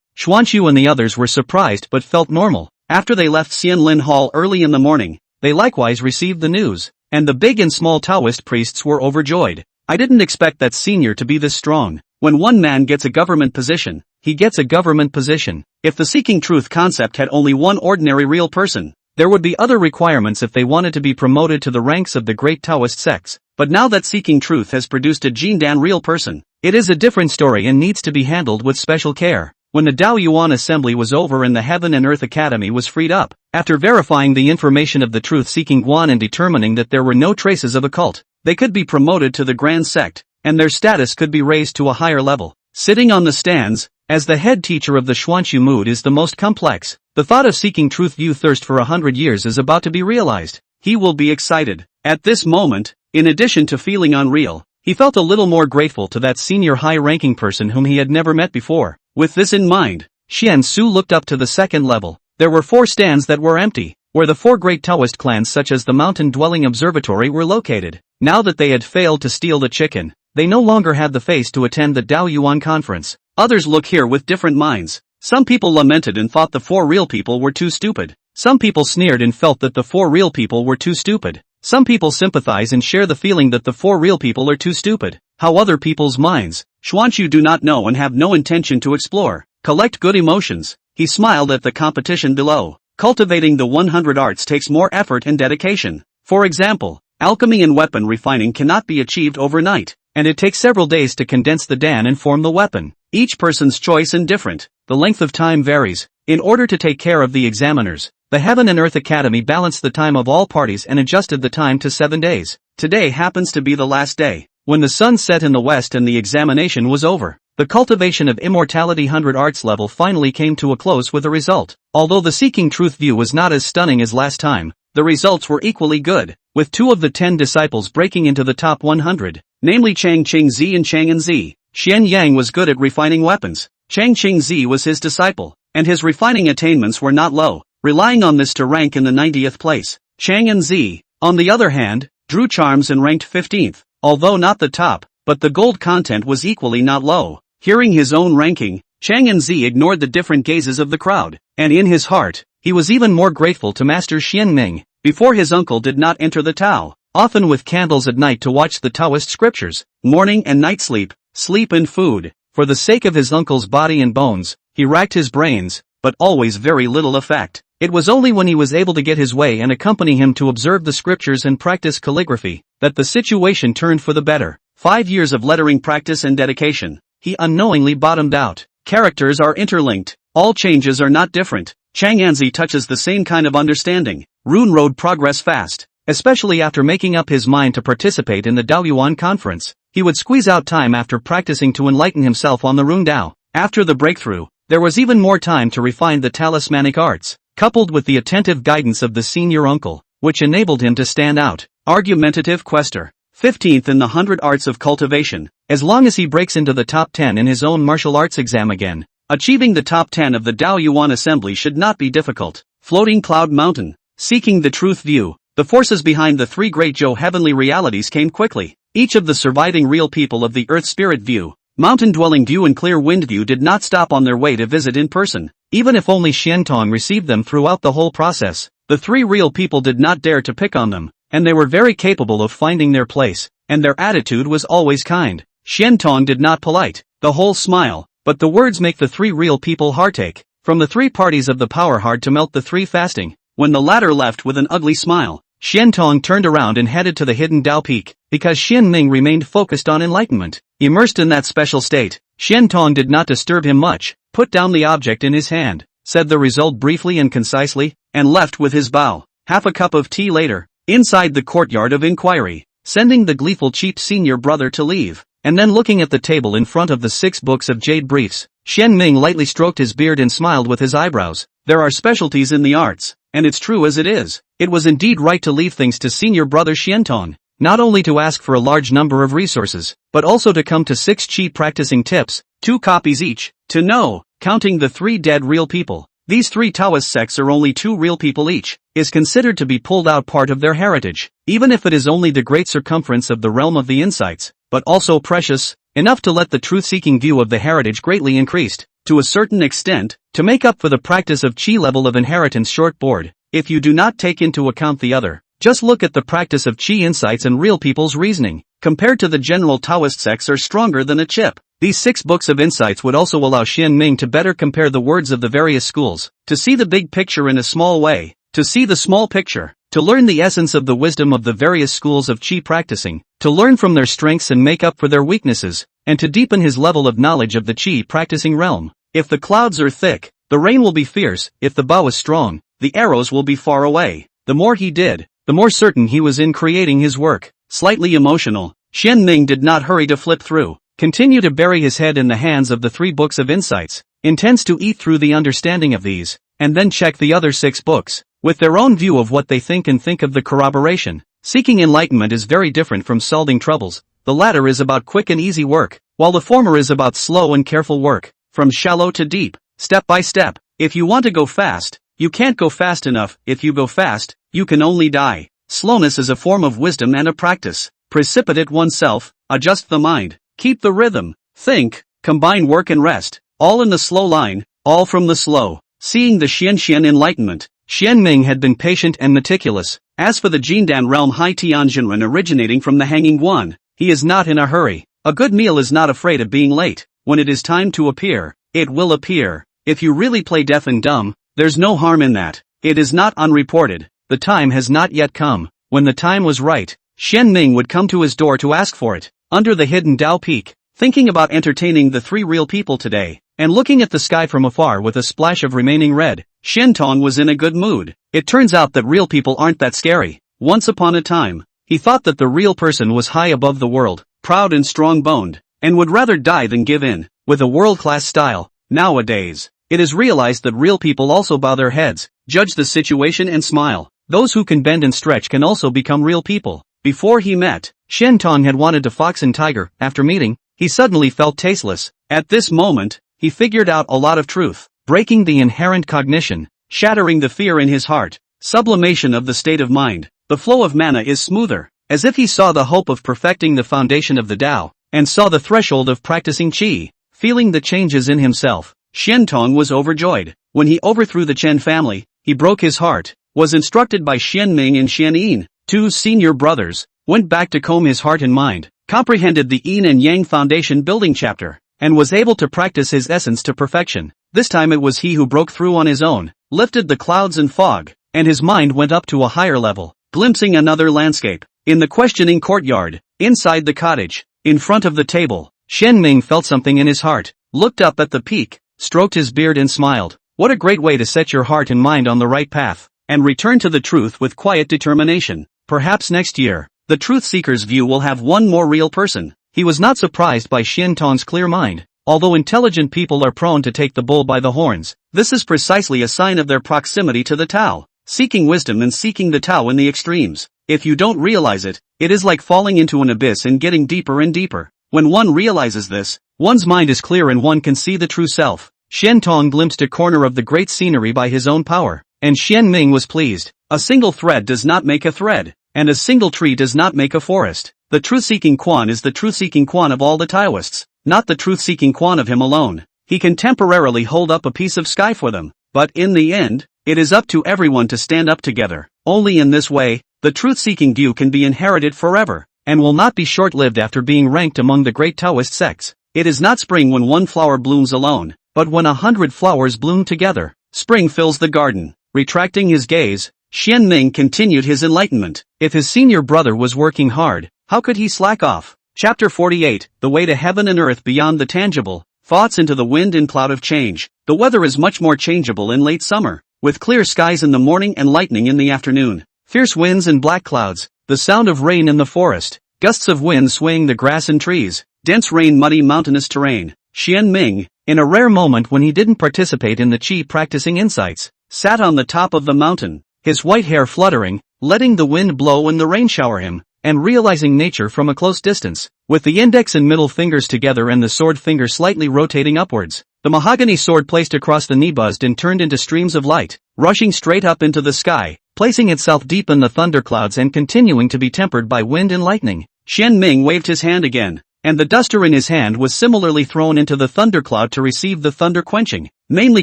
Xuanqiu and the others were surprised but felt normal. After they left Xianlin Hall early in the morning, they likewise received the news, and the big and small Taoist priests were overjoyed. I didn't expect that senior to be this strong. When one man gets a government position, he gets a government position. If the seeking truth concept had only one ordinary real person, there would be other requirements if they wanted to be promoted to the ranks of the great Taoist sects. But now that seeking truth has produced a Jindan real person, it is a different story and needs to be handled with special care. When the Dao Yuan assembly was over and the Heaven and Earth Academy was freed up, after verifying the information of the truth-seeking Guan and determining that there were no traces of a cult, they could be promoted to the grand sect, and their status could be raised to a higher level. Sitting on the stands, as the head teacher of the Xuanqiu mood is the most complex, the thought of seeking truth view thirst for 100 years is about to be realized. He will be excited. At this moment, in addition to feeling unreal, he felt a little more grateful to that senior high-ranking person whom he had never met before. With this in mind, Xian Su looked up to the second level. There were 4 stands that were empty, where the 4 great Taoist clans such as the Mountain-Dwelling Observatory were located. Now that they had failed to steal the chicken, they no longer had the face to attend the Dao Yuan conference. Others look here with different minds. Some people lamented and thought the 4 real people were too stupid. Some people sneered and felt that the 4 real people were too stupid. Some people sympathize and share the feeling that the 4 real people are too stupid. How other people's minds, Xuanqiu do not know and have no intention to explore. Collect good emotions. He smiled at the competition below. Cultivating the 100 arts takes more effort and dedication. For example, alchemy and weapon refining cannot be achieved overnight, and it takes several days to condense the Dan and form the weapon. Each person's choice is different. The length of time varies. In order to take care of the examiners, the Heaven and Earth Academy balanced the time of all parties and adjusted the time to 7 days. Today happens to be the last day. When the sun set in the west and the examination was over, the cultivation of immortality 100 arts level finally came to a close with a result. Although the seeking truth view was not as stunning as last time, the results were equally good, with 2 of the 10 disciples breaking into the top 100, namely Chang Qingzi and Chang Enzi. Xian Yang was good at refining weapons. Chang Qingzi was his disciple, and his refining attainments were not low, relying on this to rank in the 90th place. Chang Enzi, on the other hand, drew charms and ranked 15th. Although not the top, but the gold content was equally not low. Hearing his own ranking, Chang Enzi ignored the different gazes of the crowd, and in his heart, he was even more grateful to Master Xian Ming. Before his uncle did not enter the Tao, often with candles at night to watch the Taoist scriptures, morning and night sleep and food. For the sake of his uncle's body and bones, he racked his brains, but always very little effect. It was only when he was able to get his way and accompany him to observe the scriptures and practice calligraphy, that the situation turned for the better. 5 years of lettering practice and dedication, he unknowingly bottomed out. Characters are interlinked. All changes are not different. Chang Anzi touches the same kind of understanding. Rune Road progress fast, especially after making up his mind to participate in the Daoyuan conference. He would squeeze out time after practicing to enlighten himself on the Rune Dao. After the breakthrough, there was even more time to refine the talismanic arts, coupled with the attentive guidance of the senior uncle, which enabled him to stand out. Argumentative quester. 15th in the 100 arts of cultivation, as long as he breaks into the top 10 in his own martial arts exam again. Achieving the top 10 of the Dao Yuan assembly should not be difficult. Floating Cloud Mountain. Seeking the truth view. The forces behind the 3 great Zhou heavenly realities came quickly. Each of the surviving real people of the Earth Spirit View, Mountain Dwelling View and Clear Wind View did not stop on their way to visit in person. Even if only Xiantong received them throughout the whole process, the 3 real people did not dare to pick on them, and they were very capable of finding their place, and their attitude was always kind. Xiantong did not polite, the whole smile, but the words make the 3 real people heartache. From the 3 parties of the power hard to melt the 3 fasting. When the latter left with an ugly smile, Xiantong turned around and headed to the hidden Dao Peak, because Xian Ming remained focused on enlightenment. Immersed in that special state, Xiantong did not disturb him much, put down the object in his hand, said the result briefly and concisely, and left with his bow. Half a cup of tea later, inside the courtyard of inquiry, sending the gleeful cheap senior brother to leave, and then looking at the table in front of the 6 books of jade briefs, Xian Ming lightly stroked his beard and smiled with his eyebrows. There are specialties in the arts, and it's true as it is. It was indeed right to leave things to senior brother Xiantong, not only to ask for a large number of resources, but also to come to 6 chi practicing tips, 2 copies each, to know, counting the 3 dead real people. These 3 Taoist sects are only 2 real people each, is considered to be pulled out part of their heritage, even if it is only the great circumference of the realm of the insights, but also precious, enough to let the truth-seeking view of the heritage greatly increased, to a certain extent, to make up for the practice of chi level of inheritance shortboard. If you do not take into account the other, just look at the practice of chi insights and real people's reasoning, compared to the general Taoist sects are stronger than a chip. These 6 books of insights would also allow Xian Ming to better compare the words of the various schools, to see the big picture in a small way, to see the small picture, to learn the essence of the wisdom of the various schools of chi practicing, to learn from their strengths and make up for their weaknesses, and to deepen his level of knowledge of the chi practicing realm. If the clouds are thick, the rain will be fierce. If the bow is strong, the arrows will be far away. The more he did, the more certain he was in creating his work. Slightly emotional, Xian Ming did not hurry to flip through, continue to bury his head in the hands of the 3 books of insights, intends to eat through the understanding of these, and then check the other 6 books, with their own view of what they think and think of the corroboration. Seeking enlightenment is very different from solving troubles. The latter is about quick and easy work, while the former is about slow and careful work, from shallow to deep, step by step. If you want to go fast, you can't go fast enough. If you go fast, you can only die. Slowness is a form of wisdom and a practice. Precipitate oneself, adjust the mind, keep the rhythm, think, combine work and rest, all in the slow line, all from the slow. Seeing the Xian enlightenment, Xian Ming had been patient and meticulous. As for the Jindan realm Hai Tianjinren originating from the Hanging One, he is not in a hurry. A good meal is not afraid of being late. When it is time to appear, it will appear. If you really play deaf and dumb, there's no harm in that. It is not unreported. The time has not yet come. When the time was right, Xian Ming would come to his door to ask for it. Under the hidden Dao Peak, thinking about entertaining the 3 real people today, and looking at the sky from afar with a splash of remaining red, Xiantong was in a good mood. It turns out that real people aren't that scary. Once upon a time, he thought that the real person was high above the world, proud and strong-boned, and would rather die than give in, with a world-class style. Nowadays, it is realized that real people also bow their heads, judge the situation and smile. Those who can bend and stretch can also become real people. Before he met, Xiantong had wanted to fox and tiger. After meeting, he suddenly felt tasteless. At this moment, he figured out a lot of truth, breaking the inherent cognition, shattering the fear in his heart, sublimation of the state of mind. The flow of mana is smoother, as if he saw the hope of perfecting the foundation of the Tao, and saw the threshold of practicing Qi. Feeling the changes in himself, Xiantong was overjoyed. When he overthrew the Chen family, he broke his heart, was instructed by Xian Ming and Xian Yin, 2 senior brothers, went back to comb his heart and mind, comprehended the Yin and Yang foundation building chapter, and was able to practice his essence to perfection. This time it was he who broke through on his own, lifted the clouds and fog, and his mind went up to a higher level, glimpsing another landscape. In the questioning courtyard, inside the cottage, in front of the table, Xian Ming felt something in his heart, looked up at the peak, stroked his beard and smiled. What a great way to set your heart and mind on the right path, and return to the truth with quiet determination. Perhaps next year, the truth seeker's view will have one more real person. He was not surprised by Xiantong's clear mind. Although intelligent people are prone to take the bull by the horns, this is precisely a sign of their proximity to the Tao, seeking wisdom and seeking the Tao in the extremes. If you don't realize it, it is like falling into an abyss and getting deeper and deeper. When one realizes this, one's mind is clear and one can see the true self. Xiantong glimpsed a corner of the great scenery by his own power, and Xian Ming was pleased. A single thread does not make a thread, and a single tree does not make a forest. The truth-seeking Quan is the truth-seeking Quan of all the Taoists, not the truth-seeking Quan of him alone. He can temporarily hold up a piece of sky for them, but in the end, it is up to everyone to stand up together. Only in this way, the truth-seeking view can be inherited forever, and will not be short-lived after being ranked among the great Taoist sects. It is not spring when one flower blooms alone, but when 100 flowers bloom together. Spring fills the garden. Retracting his gaze, Xian Ming continued his enlightenment. If his senior brother was working hard, how could he slack off? Chapter 48, The Way to Heaven and Earth Beyond the Tangible, Thoughts into the Wind and Cloud of Change. The weather is much more changeable in late summer, with clear skies in the morning and lightning in the afternoon, fierce winds and black clouds, the sound of rain in the forest, gusts of wind swaying the grass and trees, dense rain muddy mountainous terrain. Xian Ming, in a rare moment when he didn't participate in the qi practicing insights, sat on the top of the mountain, his white hair fluttering, letting the wind blow and the rain shower him, and realizing nature from a close distance. With the index and middle fingers together and the sword finger slightly rotating upwards, the mahogany sword placed across the knee buzzed and turned into streams of light, rushing straight up into the sky, placing itself deep in the thunderclouds and continuing to be tempered by wind and lightning. Xian Ming waved his hand again, and the duster in his hand was similarly thrown into the thundercloud to receive the thunder quenching, mainly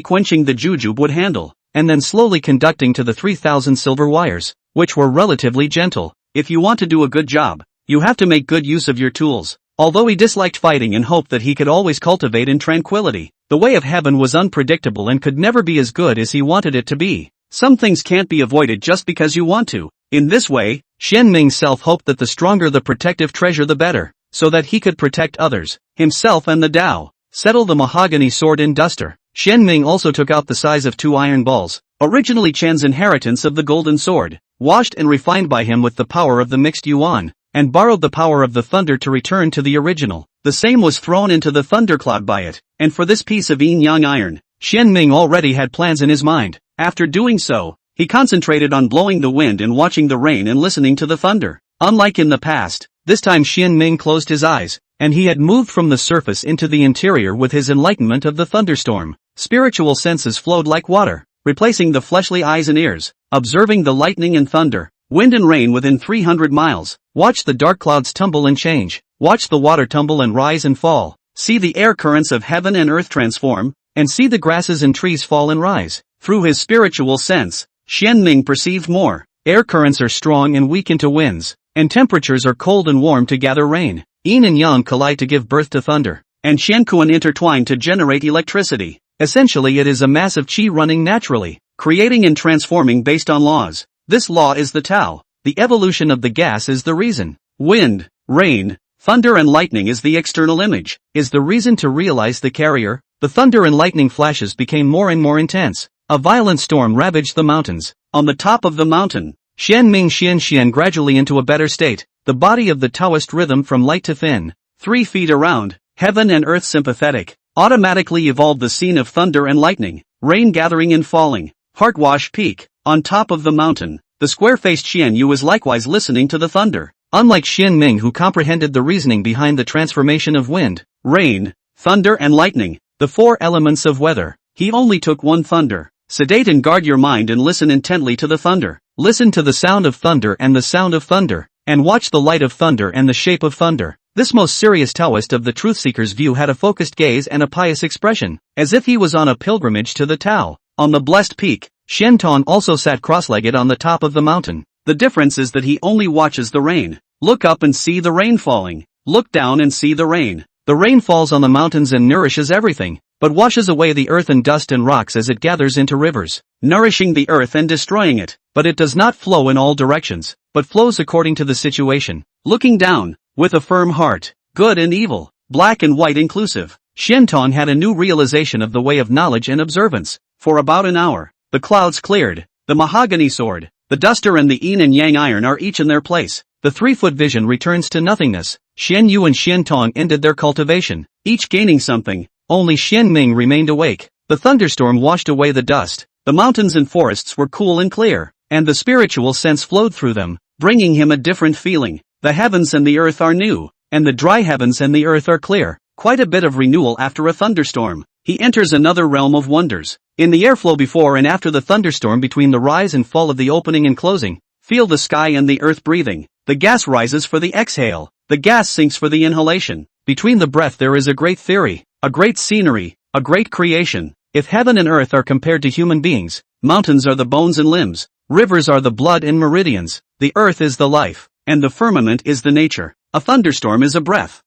quenching the jujube wood handle, and then slowly conducting to the 3,000 silver wires, which were relatively gentle. If you want to do a good job, you have to make good use of your tools. Although he disliked fighting and hoped that he could always cultivate in tranquility, the way of heaven was unpredictable and could never be as good as he wanted it to be. Some things can't be avoided just because you want to. In this way, Xian Ming's self hoped that the stronger the protective treasure the better, so that he could protect others, himself and the Tao. Settle the mahogany sword in duster. Xian Ming also took out the size of 2 iron balls, originally Chen's inheritance of the golden sword, washed and refined by him with the power of the mixed yuan, and borrowed the power of the thunder to return to the original. The same was thrown into the thundercloud by it, and for this piece of yin-yang iron, Xian Ming already had plans in his mind. After doing so, he concentrated on blowing the wind and watching the rain and listening to the thunder. Unlike in the past, this time Xian Ming closed his eyes, and he had moved from the surface into the interior with his enlightenment of the thunderstorm. Spiritual senses flowed like water, replacing the fleshly eyes and ears, observing the lightning and thunder, wind and rain within 300 miles. Watch the dark clouds tumble and change. Watch the water tumble and rise and fall. See the air currents of heaven and earth transform, and see the grasses and trees fall and rise. Through his spiritual sense, Xian Ming perceived more. Air currents are strong and weak into winds, and temperatures are cold and warm to gather rain. Yin and yang collide to give birth to thunder, and Qianquan intertwine to generate electricity. Essentially it is a mass of qi running naturally, creating and transforming based on laws. This law is the Tao. The evolution of the gas is the reason. Wind, rain, thunder and lightning is the external image, is the reason to realize the carrier. The thunder and lightning flashes became more and more intense. A violent storm ravaged the mountains. On the top of the mountain, Xian Ming Xian gradually into a better state, the body of the Taoist rhythm from light to thin, 3 feet around, heaven and earth sympathetic, automatically evolved the scene of thunder and lightning, rain gathering and falling. Heartwash Peak, on top of the mountain, the square-faced Xian Yu is likewise listening to the thunder. Unlike Xian Ming who comprehended the reasoning behind the transformation of wind, rain, thunder and lightning, the 4 elements of weather, he only took one thunder. Sedate and guard your mind and listen intently to the thunder. Listen to the sound of thunder and the sound of thunder, and watch the light of thunder and the shape of thunder. This most serious Taoist of the truth-seeker's view had a focused gaze and a pious expression, as if he was on a pilgrimage to the Tao. On the blessed peak, Shenton also sat cross-legged on the top of the mountain. The difference is that he only watches the rain. Look up and see the rain falling. Look down and see the rain. The rain falls on the mountains and nourishes everything, but washes away the earth and dust and rocks as it gathers into rivers, nourishing the earth and destroying it. But it does not flow in all directions, but flows according to the situation. Looking down, with a firm heart, good and evil, black and white inclusive, Shenton had a new realization of the way of knowledge and observance. For about an hour, the clouds cleared, the mahogany sword, the duster and the yin and yang iron are each in their place. The 3-foot vision returns to nothingness. Xian Yu and Xian Tong ended their cultivation, each gaining something. Only Xian Ming remained awake. The thunderstorm washed away the dust. The mountains and forests were cool and clear, and the spiritual sense flowed through them, bringing him a different feeling. The heavens and the earth are new, and the dry heavens and the earth are clear. Quite a bit of renewal after a thunderstorm. He enters another realm of wonders. In the airflow before and after the thunderstorm, between the rise and fall of the opening and closing, feel the sky and the earth breathing. The gas rises for the exhale. The gas sinks for the inhalation. Between the breath there is a great theory, a great scenery, a great creation. If heaven and earth are compared to human beings, mountains are the bones and limbs, rivers are the blood and meridians, the earth is the life, and the firmament is the nature. A thunderstorm is a breath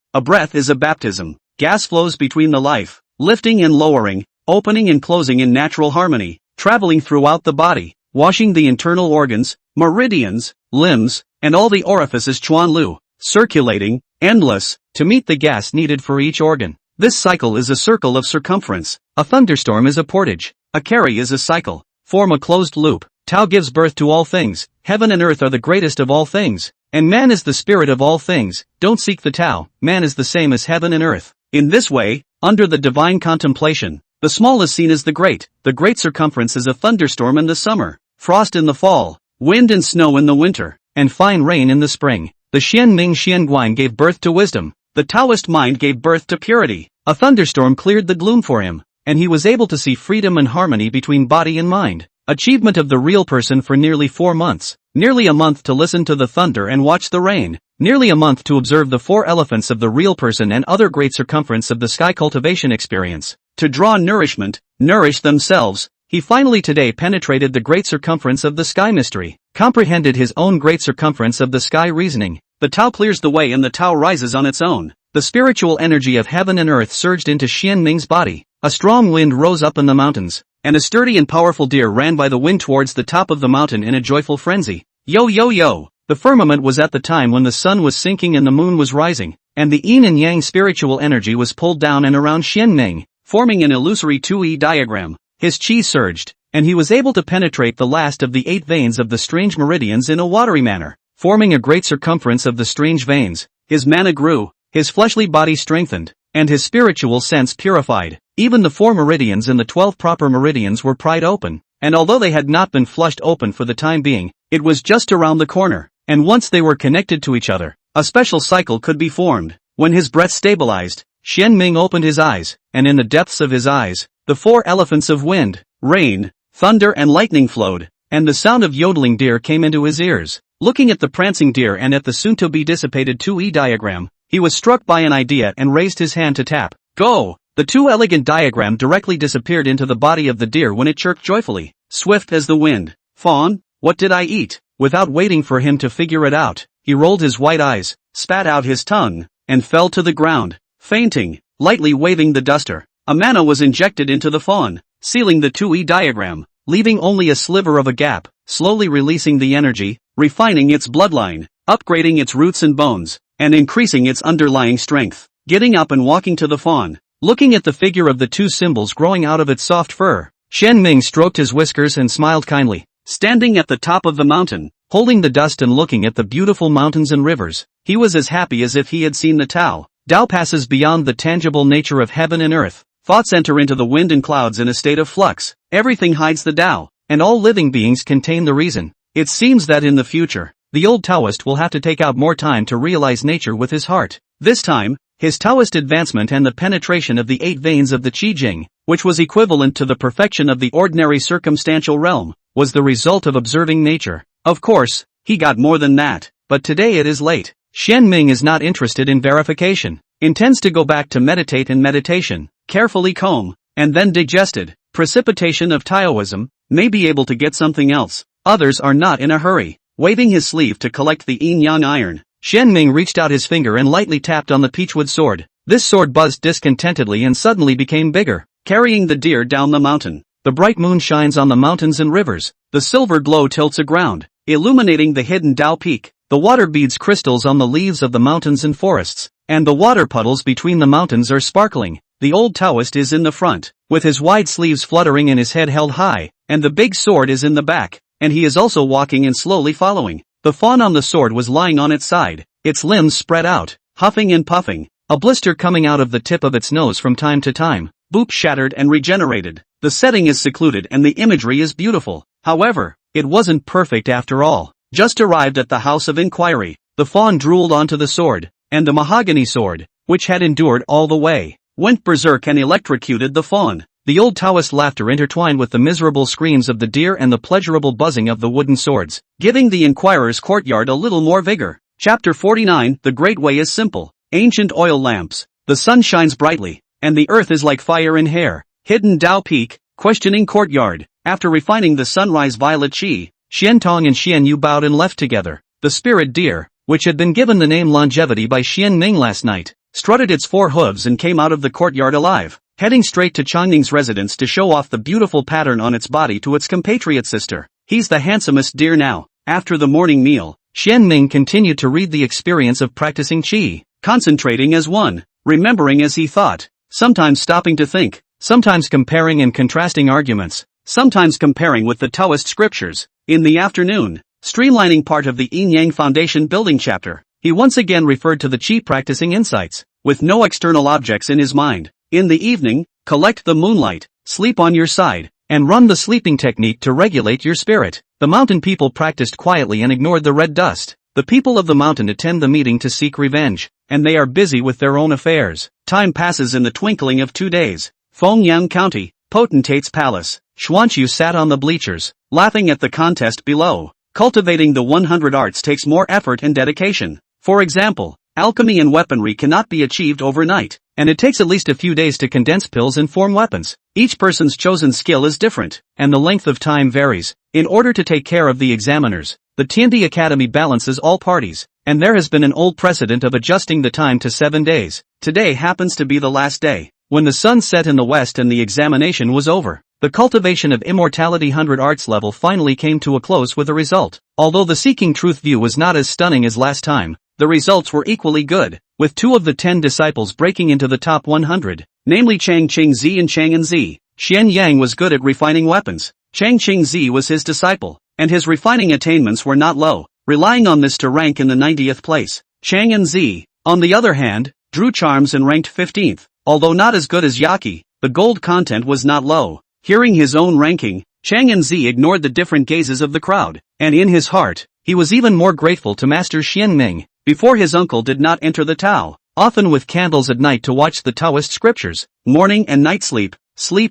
is a baptism. Gas flows between the life, lifting and lowering, opening and closing in natural harmony, traveling throughout the body, washing the internal organs, meridians, limbs, and all the orifices Chuan Lu, circulating, endless, to meet the gas needed for each organ. This cycle is a circle of circumference. A thunderstorm is a portage. A carry is a cycle. Form a closed loop. Tao gives birth to all things. Heaven and earth are the greatest of all things. and man is the spirit of all things. Don't seek the Tao, man is the same as heaven and earth. In this way, under the divine contemplation, the small is seen as the great circumference is a thunderstorm in the summer, frost in the fall, wind and snow in the winter, and fine rain in the spring. The Xian Ming Xian Guan gave birth to wisdom, the Taoist mind gave birth to purity. A thunderstorm cleared the gloom for him, and he was able to see freedom and harmony between body and mind. Achievement of the real person for nearly 4 months. Nearly a month to listen to the thunder and watch the rain. Nearly a month to observe the 4 elephants of the real person and other great circumference of the sky cultivation experience. To draw nourishment, nourish themselves. He finally today penetrated the great circumference of the sky mystery, comprehended his own great circumference of the sky reasoning. The Tao clears the way and the Tao rises on its own. The spiritual energy of heaven and earth surged into Xian Ming's body. A strong wind rose up in the mountains, and a sturdy and powerful deer ran by the wind towards the top of the mountain in a joyful frenzy. Yo yo yo! The firmament was at the time when the sun was sinking and the moon was rising, and the yin and yang spiritual energy was pulled down and around Xian Ming, forming an illusory 2E diagram. His chi surged, and he was able to penetrate the last of the 8 veins of the strange meridians in a watery manner, forming a great circumference of the strange veins. His mana grew, his fleshly body strengthened, and his spiritual sense purified. Even the 4 meridians and the 12 proper meridians were pried open, and although they had not been flushed open for the time being, it was just around the corner, and once they were connected to each other, a special cycle could be formed. When his breath stabilized, Xian Ming opened his eyes, and in the depths of his eyes, the 4 elephants of wind, rain, thunder and lightning flowed, and the sound of yodeling deer came into his ears. Looking at the prancing deer and at the soon-to-be dissipated 2E diagram, he was struck by an idea and raised his hand to tap. Go! The 2 elegant diagram directly disappeared into the body of the deer when it chirped joyfully, swift as the wind. Fawn, what did I eat? Without waiting for him to figure it out, he rolled his white eyes, spat out his tongue, and fell to the ground, fainting, lightly waving the duster. A mana was injected into the fawn, sealing the 2E diagram, leaving only a sliver of a gap, slowly releasing the energy, refining its bloodline, upgrading its roots and bones, and increasing its underlying strength. Getting up and walking to the fawn, looking at the figure of the 2 symbols growing out of its soft fur, Xian Ming stroked his whiskers and smiled kindly. Standing at the top of the mountain, holding the dust and looking at the beautiful mountains and rivers, he was as happy as if he had seen the Tao. Tao passes beyond the tangible nature of heaven and earth. Thoughts enter into the wind and clouds in a state of flux. Everything hides the Tao, and all living beings contain the reason. It seems that in the future, the old Taoist will have to take out more time to realize nature with his heart. This time, his Taoist advancement and the penetration of the 8 veins of the Qi Jing, which was equivalent to the perfection of the ordinary circumstantial realm, was the result of observing nature. Of course, he got more than that, but today it is late. Xian Ming is not interested in verification, intends to go back to meditate and meditation, carefully comb, and then digested, precipitation of Taoism, may be able to get something else. Others are not in a hurry. Waving his sleeve to collect the yin-yang iron, Xian Ming reached out his finger and lightly tapped on the peachwood sword. This sword buzzed discontentedly and suddenly became bigger, carrying the deer down the mountain. The bright moon shines on the mountains and rivers. The silver glow tilts aground, illuminating the hidden Dao Peak. The water beads crystals on the leaves of the mountains and forests, and the water puddles between the mountains are sparkling. The old Taoist is in the front, with his wide sleeves fluttering and his head held high, and the big sword is in the back, and he is also walking and slowly following. The fawn on the sword was lying on its side, its limbs spread out, huffing and puffing, a blister coming out of the tip of its nose from time to time. Boop shattered and regenerated. The setting is secluded and the imagery is beautiful. However, it wasn't perfect after all. Just arrived at the house of inquiry, the fawn drooled onto the sword, and the mahogany sword, which had endured all the way, went berserk and electrocuted the fawn. The old Taoist laughter intertwined with the miserable screams of the deer and the pleasurable buzzing of the wooden swords, giving the inquirer's courtyard a little more vigor. Chapter 49. The Great Way is simple. Ancient oil lamps. The sun shines brightly, and the earth is like fire in hair. Hidden Dao Peak. Questioning courtyard. After refining the sunrise violet chi, Xian Tong and Xian Yu bowed and left together. The spirit deer, which had been given the name longevity by Xian Ming last night, strutted its 4 hooves and came out of the courtyard alive, heading straight to Changning's residence to show off the beautiful pattern on its body to its compatriot sister. He's the handsomest deer now. After the morning meal, Xian Ming continued to read the experience of practicing qi, concentrating as one, remembering as he thought, sometimes stopping to think, sometimes comparing and contrasting arguments, sometimes comparing with the Taoist scriptures. In the afternoon, streamlining part of the Yin Yang Foundation building chapter. He once again referred to the Qi practicing insights, with no external objects in his mind. In the evening, collect the moonlight, sleep on your side, and run the sleeping technique to regulate your spirit. The mountain people practiced quietly and ignored the red dust. The people of the mountain attend the meeting to seek revenge, and they are busy with their own affairs. Time passes in the twinkling of 2 days. Fengyang County, Potentate's Palace. Xuanqiu sat on the bleachers, laughing at the contest below. Cultivating the 100 arts takes more effort and dedication. For example, alchemy and weaponry cannot be achieved overnight, and it takes at least a few days to condense pills and form weapons. Each person's chosen skill is different, and the length of time varies. In order to take care of the examiners, the Tiandi Academy balances all parties, and there has been an old precedent of adjusting the time to 7 days. Today happens to be the last day, when the sun set in the west and the examination was over. The cultivation of immortality 100 arts level finally came to a close with a result. Although the seeking truth view was not as stunning as last time, the results were equally good, with 2 of the 10 disciples breaking into the top 100, namely Chang Qingzi and Chang Anzi. Xian Yang was good at refining weapons. Chang Qingzi was his disciple, and his refining attainments were not low, relying on this to rank in the 90th place. Chang Anzi, on the other hand, drew charms and ranked 15th. Although not as good as Yaki, the gold content was not low. Hearing his own ranking, Chang Anzi ignored the different gazes of the crowd, and in his heart, he was even more grateful to Master Xian Ming. Before his uncle did not enter the Tao, often with candles at night to watch the Taoist scriptures, morning and night sleep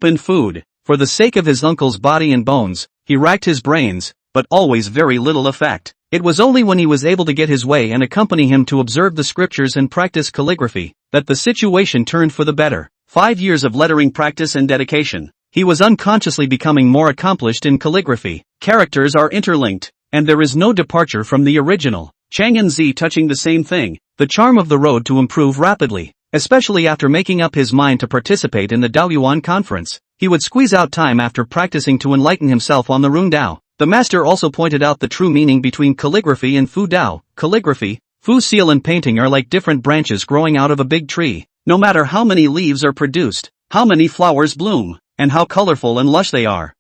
and food. For the sake of his uncle's body and bones, he racked his brains, but always very little effect. It was only when he was able to get his way and accompany him to observe the scriptures and practice calligraphy, that the situation turned for the better. 5 years of lettering practice and dedication. He was unconsciously becoming more accomplished in calligraphy. Characters are interlinked, and there is no departure from the original. Chang Anzi touching the same thing, the charm of the road to improve rapidly, especially after making up his mind to participate in the Daoyuan conference. He would squeeze out time after practicing to enlighten himself on the Rune Dao. The master also pointed out the true meaning between calligraphy and Fu Dao. Calligraphy, Fu seal and painting are like different branches growing out of a big tree. No matter how many leaves are produced, how many flowers bloom, and how colorful and lush they are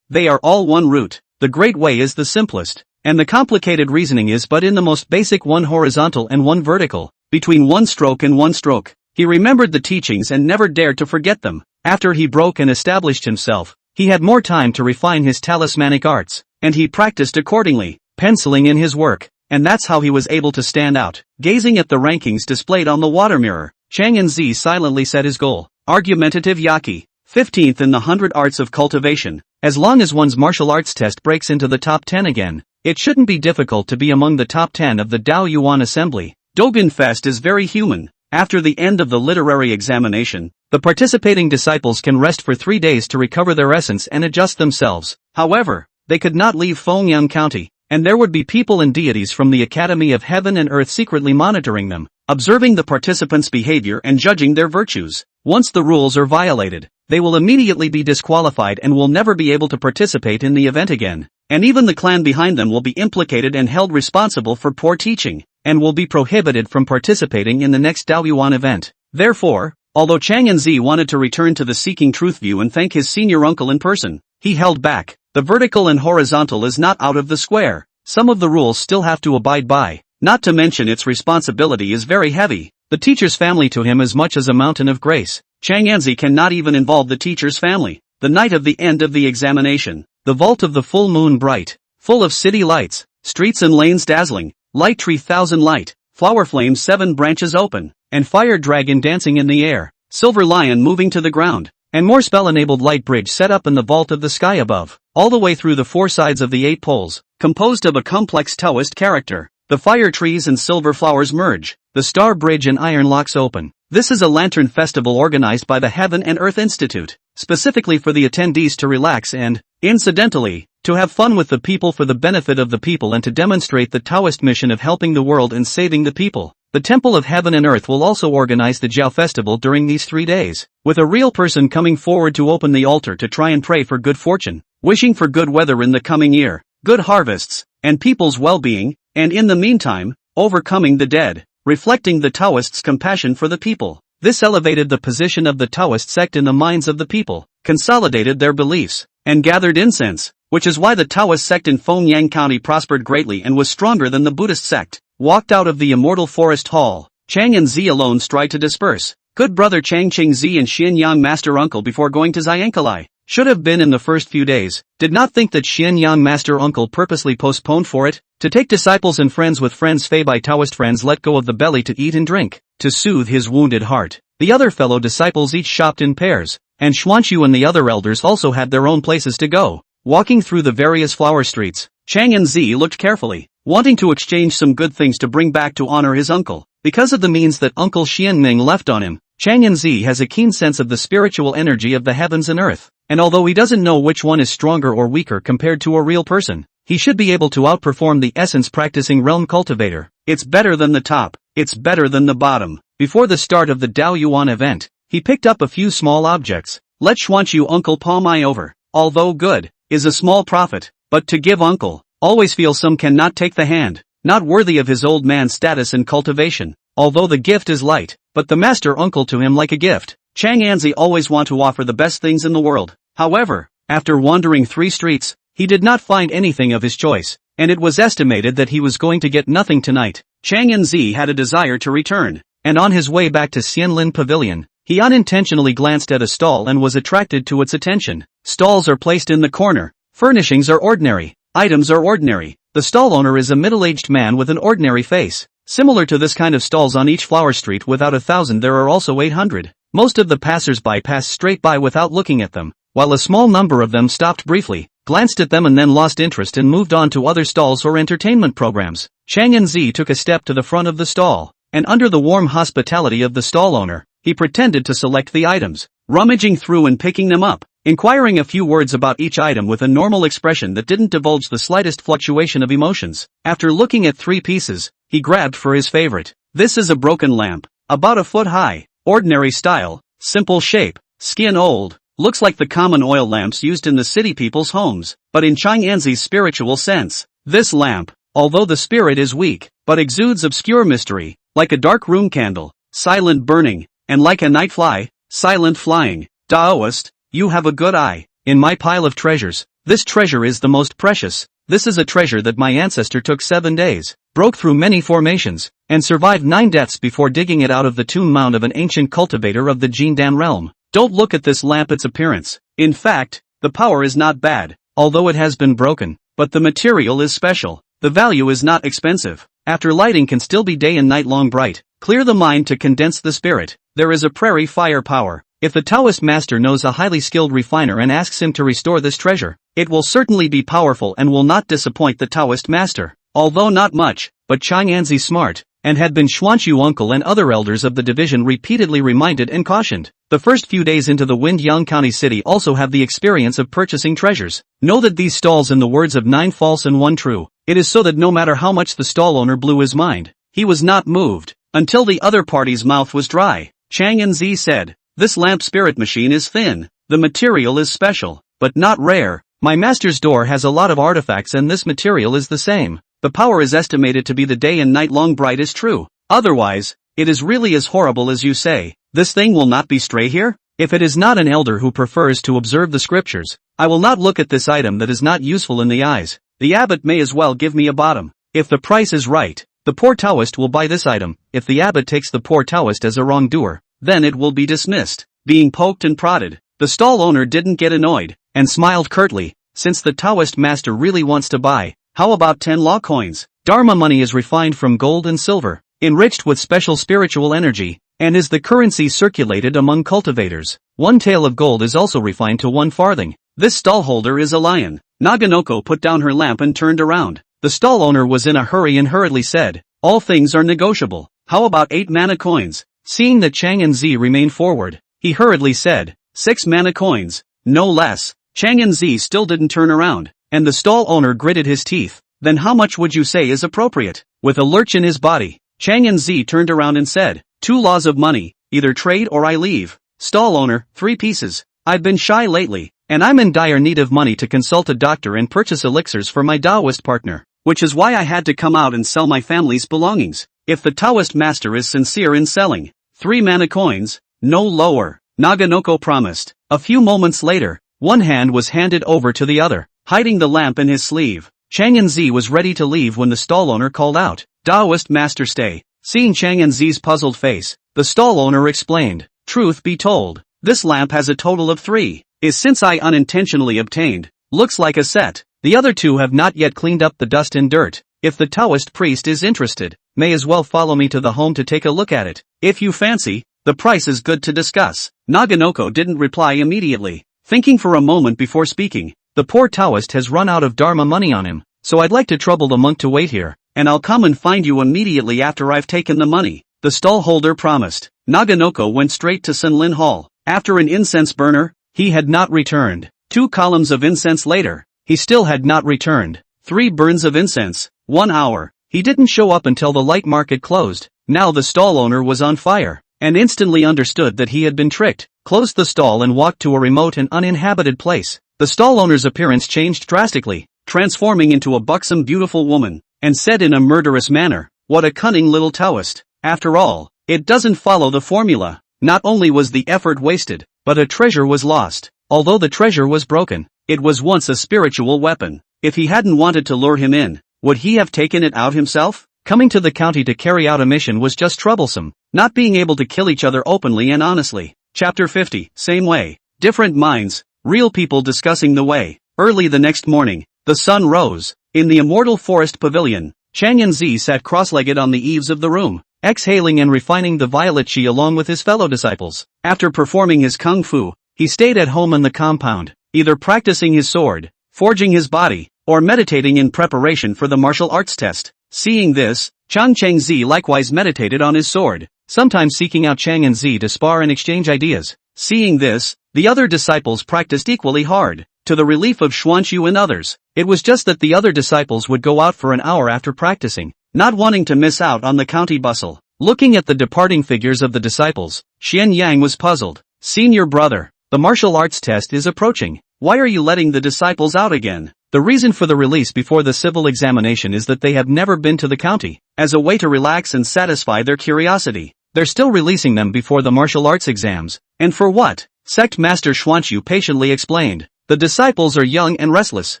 all one root. The great way is the simplest, and the complicated reasoning is but in the most basic, one horizontal and one vertical, between one stroke and one stroke. He remembered the teachings and never dared to forget them. After he broke and established himself, he had more time to refine his talismanic arts, and he practiced accordingly, penciling in his work, and that's how he was able to stand out. Gazing at the rankings displayed on the water mirror, Chang Anzi silently set his goal. Argumentative Yaki, 15th in the 100 arts of cultivation. As long as one's martial arts test breaks into the top 10 again, it shouldn't be difficult to be among the top 10 of the Dao Yuan Assembly. Dogen Fest is very human. After the end of the literary examination, the participating disciples can rest for 3 days to recover their essence and adjust themselves. However, they could not leave Fengyang County, and there would be people and deities from the Academy of Heaven and Earth secretly monitoring them, observing the participants' behavior and judging their virtues. Once the rules are violated, they will immediately be disqualified and will never be able to participate in the event again. And even the clan behind them will be implicated and held responsible for poor teaching, and will be prohibited from participating in the next Daoyuan event. Therefore, although Chang Anzi wanted to return to the Seeking Truth view and thank his senior uncle in person, he held back. The vertical and horizontal is not out of the square. Some of the rules still have to abide by, not to mention its responsibility is very heavy. The teacher's family to him is much as a mountain of grace. Chang Anzi cannot even involve the teacher's family. The night of the end of the examination, the vault of the full moon bright, full of city lights, streets and lanes dazzling, light tree 1,000 light, flower flames 7 branches open, and fire dragon dancing in the air, silver lion moving to the ground, and more spell-enabled light bridge set up in the vault of the sky above, all the way through the 4 sides of the 8 poles, composed of a complex Taoist character. The fire trees and silver flowers merge, the star bridge and iron locks open. This is a lantern festival organized by the Heaven and Earth Institute, specifically for the attendees to relax and, incidentally, to have fun with the people for the benefit of the people and to demonstrate the Taoist mission of helping the world and saving the people. The Temple of Heaven and Earth will also organize the Jiao Festival during these 3 days, with a real person coming forward to open the altar to try and pray for good fortune, wishing for good weather in the coming year, good harvests, and people's well-being, and in the meantime, overcoming the dead, reflecting the Taoists' compassion for the people. This elevated the position of the Taoist sect in the minds of the people, consolidated their beliefs, and gathered incense, which is why the Taoist sect in Fengyang County prospered greatly and was stronger than the Buddhist sect. Walked out of the immortal forest hall. Chang and Zi alone tried to disperse. Good brother Chang Qing Zi and Xianyang master uncle before going to Xiankalai. Should have been in the first few days. Did not think that Xianyang master uncle purposely postponed for it. To take disciples and friends with friends Fei by Taoist friends let go of the belly to eat and drink, to soothe his wounded heart. The other fellow disciples each shopped in pairs, and Xuanchu and the other elders also had their own places to go. Walking through the various flower streets, Chang and Zi looked carefully, wanting to exchange some good things to bring back to honor his uncle. Because of the means that Uncle Xianming left on him, Chang and Zi has a keen sense of the spiritual energy of the heavens and earth, and although he doesn't know which one is stronger or weaker compared to a real person, he should be able to outperform the essence-practicing realm cultivator. It's better than the top, it's better than the bottom. Before the start of the Dao Yuan event, he picked up a few small objects. Let Xuanchu uncle palm eye over. Although good, is a small profit, but to give uncle, always feel some cannot take the hand, not worthy of his old man status and cultivation. Although the gift is light, but the master uncle to him like a gift. Chang Anzi always want to offer the best things in the world. However, after wandering 3 streets, he did not find anything of his choice, and it was estimated that he was going to get nothing tonight. Chang Anzi had a desire to return, and on his way back to Xianlin Pavilion, he unintentionally glanced at a stall and was attracted to its attention. Stalls are placed in the corner. Furnishings are ordinary. Items are ordinary. The stall owner is a middle-aged man with an ordinary face. Similar to this kind of stalls on each flower street without 1,000 there are also 800. Most of the passers-by pass straight by without looking at them, while a small number of them stopped briefly, glanced at them and then lost interest and moved on to other stalls or entertainment programs. Chang and Zi took a step to the front of the stall, and under the warm hospitality of the stall owner, he pretended to select the items, rummaging through and picking them up, inquiring a few words about each item with a normal expression that didn't divulge the slightest fluctuation of emotions. After looking at 3 pieces, he grabbed for his favorite. This is a broken lamp, about 1 foot high, ordinary style, simple shape, skin old, looks like the common oil lamps used in the city people's homes, but in Chang Anzi's spiritual sense. This lamp, although the spirit is weak, but exudes obscure mystery, like a dark room candle, silent burning, and like a night fly, silent flying. Taoist, you have a good eye. In my pile of treasures, this treasure is the most precious. This is a treasure that my ancestor took 7 days, broke through many formations, and survived 9 deaths before digging it out of the tomb mound of an ancient cultivator of the Jindan realm. Don't look at this lamp, its appearance. In fact, the power is not bad, although it has been broken, but the material is special. The value is not expensive. After lighting can still be day and night long bright. Clear the mind to condense the spirit. There is a prairie fire power. If the Taoist master knows a highly skilled refiner and asks him to restore this treasure, it will certainly be powerful and will not disappoint the Taoist master. Although not much, but Chang Anzi smart, and had been Xuanchu uncle and other elders of the division repeatedly reminded and cautioned. The first few days into the Windyang County city also have the experience of purchasing treasures. Know that these stalls, in the words of 9 false and 1 true, it is so that no matter how much the stall owner blew his mind, he was not moved, until the other party's mouth was dry. Chang Anzi said, "This lamp spirit machine is thin, the material is special, but not rare. My master's door has a lot of artifacts and this material is the same. The power is estimated to be the day and night long bright is true. Otherwise, it is really as horrible as you say. This thing will not be stray here? If it is not an elder who prefers to observe the scriptures, I will not look at this item that is not useful in the eyes. The abbot may as well give me a bottom. If the price is right, the poor Taoist will buy this item. If the abbot takes the poor Taoist as a wrongdoer, then it will be dismissed." Being poked and prodded, the stall owner didn't get annoyed, and smiled curtly. Since the Taoist master really wants to buy, how about 10 law coins? Dharma money is refined from gold and silver, enriched with special spiritual energy, and is the currency circulated among cultivators. 1 tael of gold is also refined to 1 farthing. This stallholder is a lion. Naganoko put down her lamp and turned around. The stall owner was in a hurry and hurriedly said, "All things are negotiable. How about 8 mana coins?" Seeing that Chang and Zi remained forward, he hurriedly said, 6 mana coins, no less. Chang and Zi still didn't turn around, and the stall owner gritted his teeth. "Then how much would you say is appropriate?" With a lurch in his body, Chang and Zi turned around and said, 2 laws of money, either trade or I leave." Stall owner, 3 pieces. I've been shy lately, and I'm in dire need of money to consult a doctor and purchase elixirs for my Taoist partner, which is why I had to come out and sell my family's belongings. If the Taoist master is sincere in selling, 3 mana coins, no lower, Naganoko promised. A few moments later, one hand was handed over to the other. hiding the lamp in his sleeve. Chang Yanzi was ready to leave when the stall owner called out, "Taoist master, stay." Seeing Chang Yanzi's puzzled face, the stall owner explained, "Truth be told, this lamp has a total of 3. Is since I unintentionally obtained. Looks like a set. The other 2 have not yet cleaned up the dust and dirt. If the Taoist priest is interested, may as well follow me to the home to take a look at it. If you fancy, the price is good to discuss." Naganoko didn't reply immediately, thinking for a moment before speaking. The poor Taoist has run out of Dharma money on him, so I'd like to trouble the monk to wait here, and I'll come and find you immediately after I've taken the money, the stall holder promised. Naganoko went straight to Sunlin Hall. After an incense burner, he had not returned. 2 columns of incense later, he still had not returned. 3 burns of incense, 1 hour. He didn't show up until the light market closed. Now the stall owner was on fire, and instantly understood that he had been tricked, closed the stall and walked to a remote and uninhabited place. The stall owner's appearance changed drastically, transforming into a buxom beautiful woman, and said in a murderous manner, "What a cunning little Taoist. After all, it doesn't follow the formula." Not only was the effort wasted, but a treasure was lost. Although the treasure was broken, it was once a spiritual weapon. If he hadn't wanted to lure him in, would he have taken it out himself? Coming to the county to carry out a mission was just troublesome, not being able to kill each other openly and honestly. Chapter 50, Same Way. Different minds, real people discussing the way. Early the next morning, the sun rose. In the immortal forest pavilion, Chang Yanzi sat cross-legged on the eaves of the room, exhaling and refining the violet chi along with his fellow disciples. After performing his kung fu, he stayed at home in the compound, either practicing his sword, forging his body, or meditating in preparation for the martial arts test. Seeing this, Chang Chengzi likewise meditated on his sword, sometimes seeking out Chang Yanzi to spar and exchange ideas. Seeing this, the other disciples practiced equally hard, to the relief of Xuanqiu and others. It was just that the other disciples would go out for an hour after practicing, not wanting to miss out on the county bustle. Looking at the departing figures of the disciples, Xian Yang was puzzled. "Senior brother, the martial arts test is approaching. Why are you letting the disciples out again?" The reason for the release before the civil examination is that they have never been to the county, as a way to relax and satisfy their curiosity. They're still releasing them before the martial arts exams. And for what? Sect Master Xuanqiu patiently explained. The disciples are young and restless.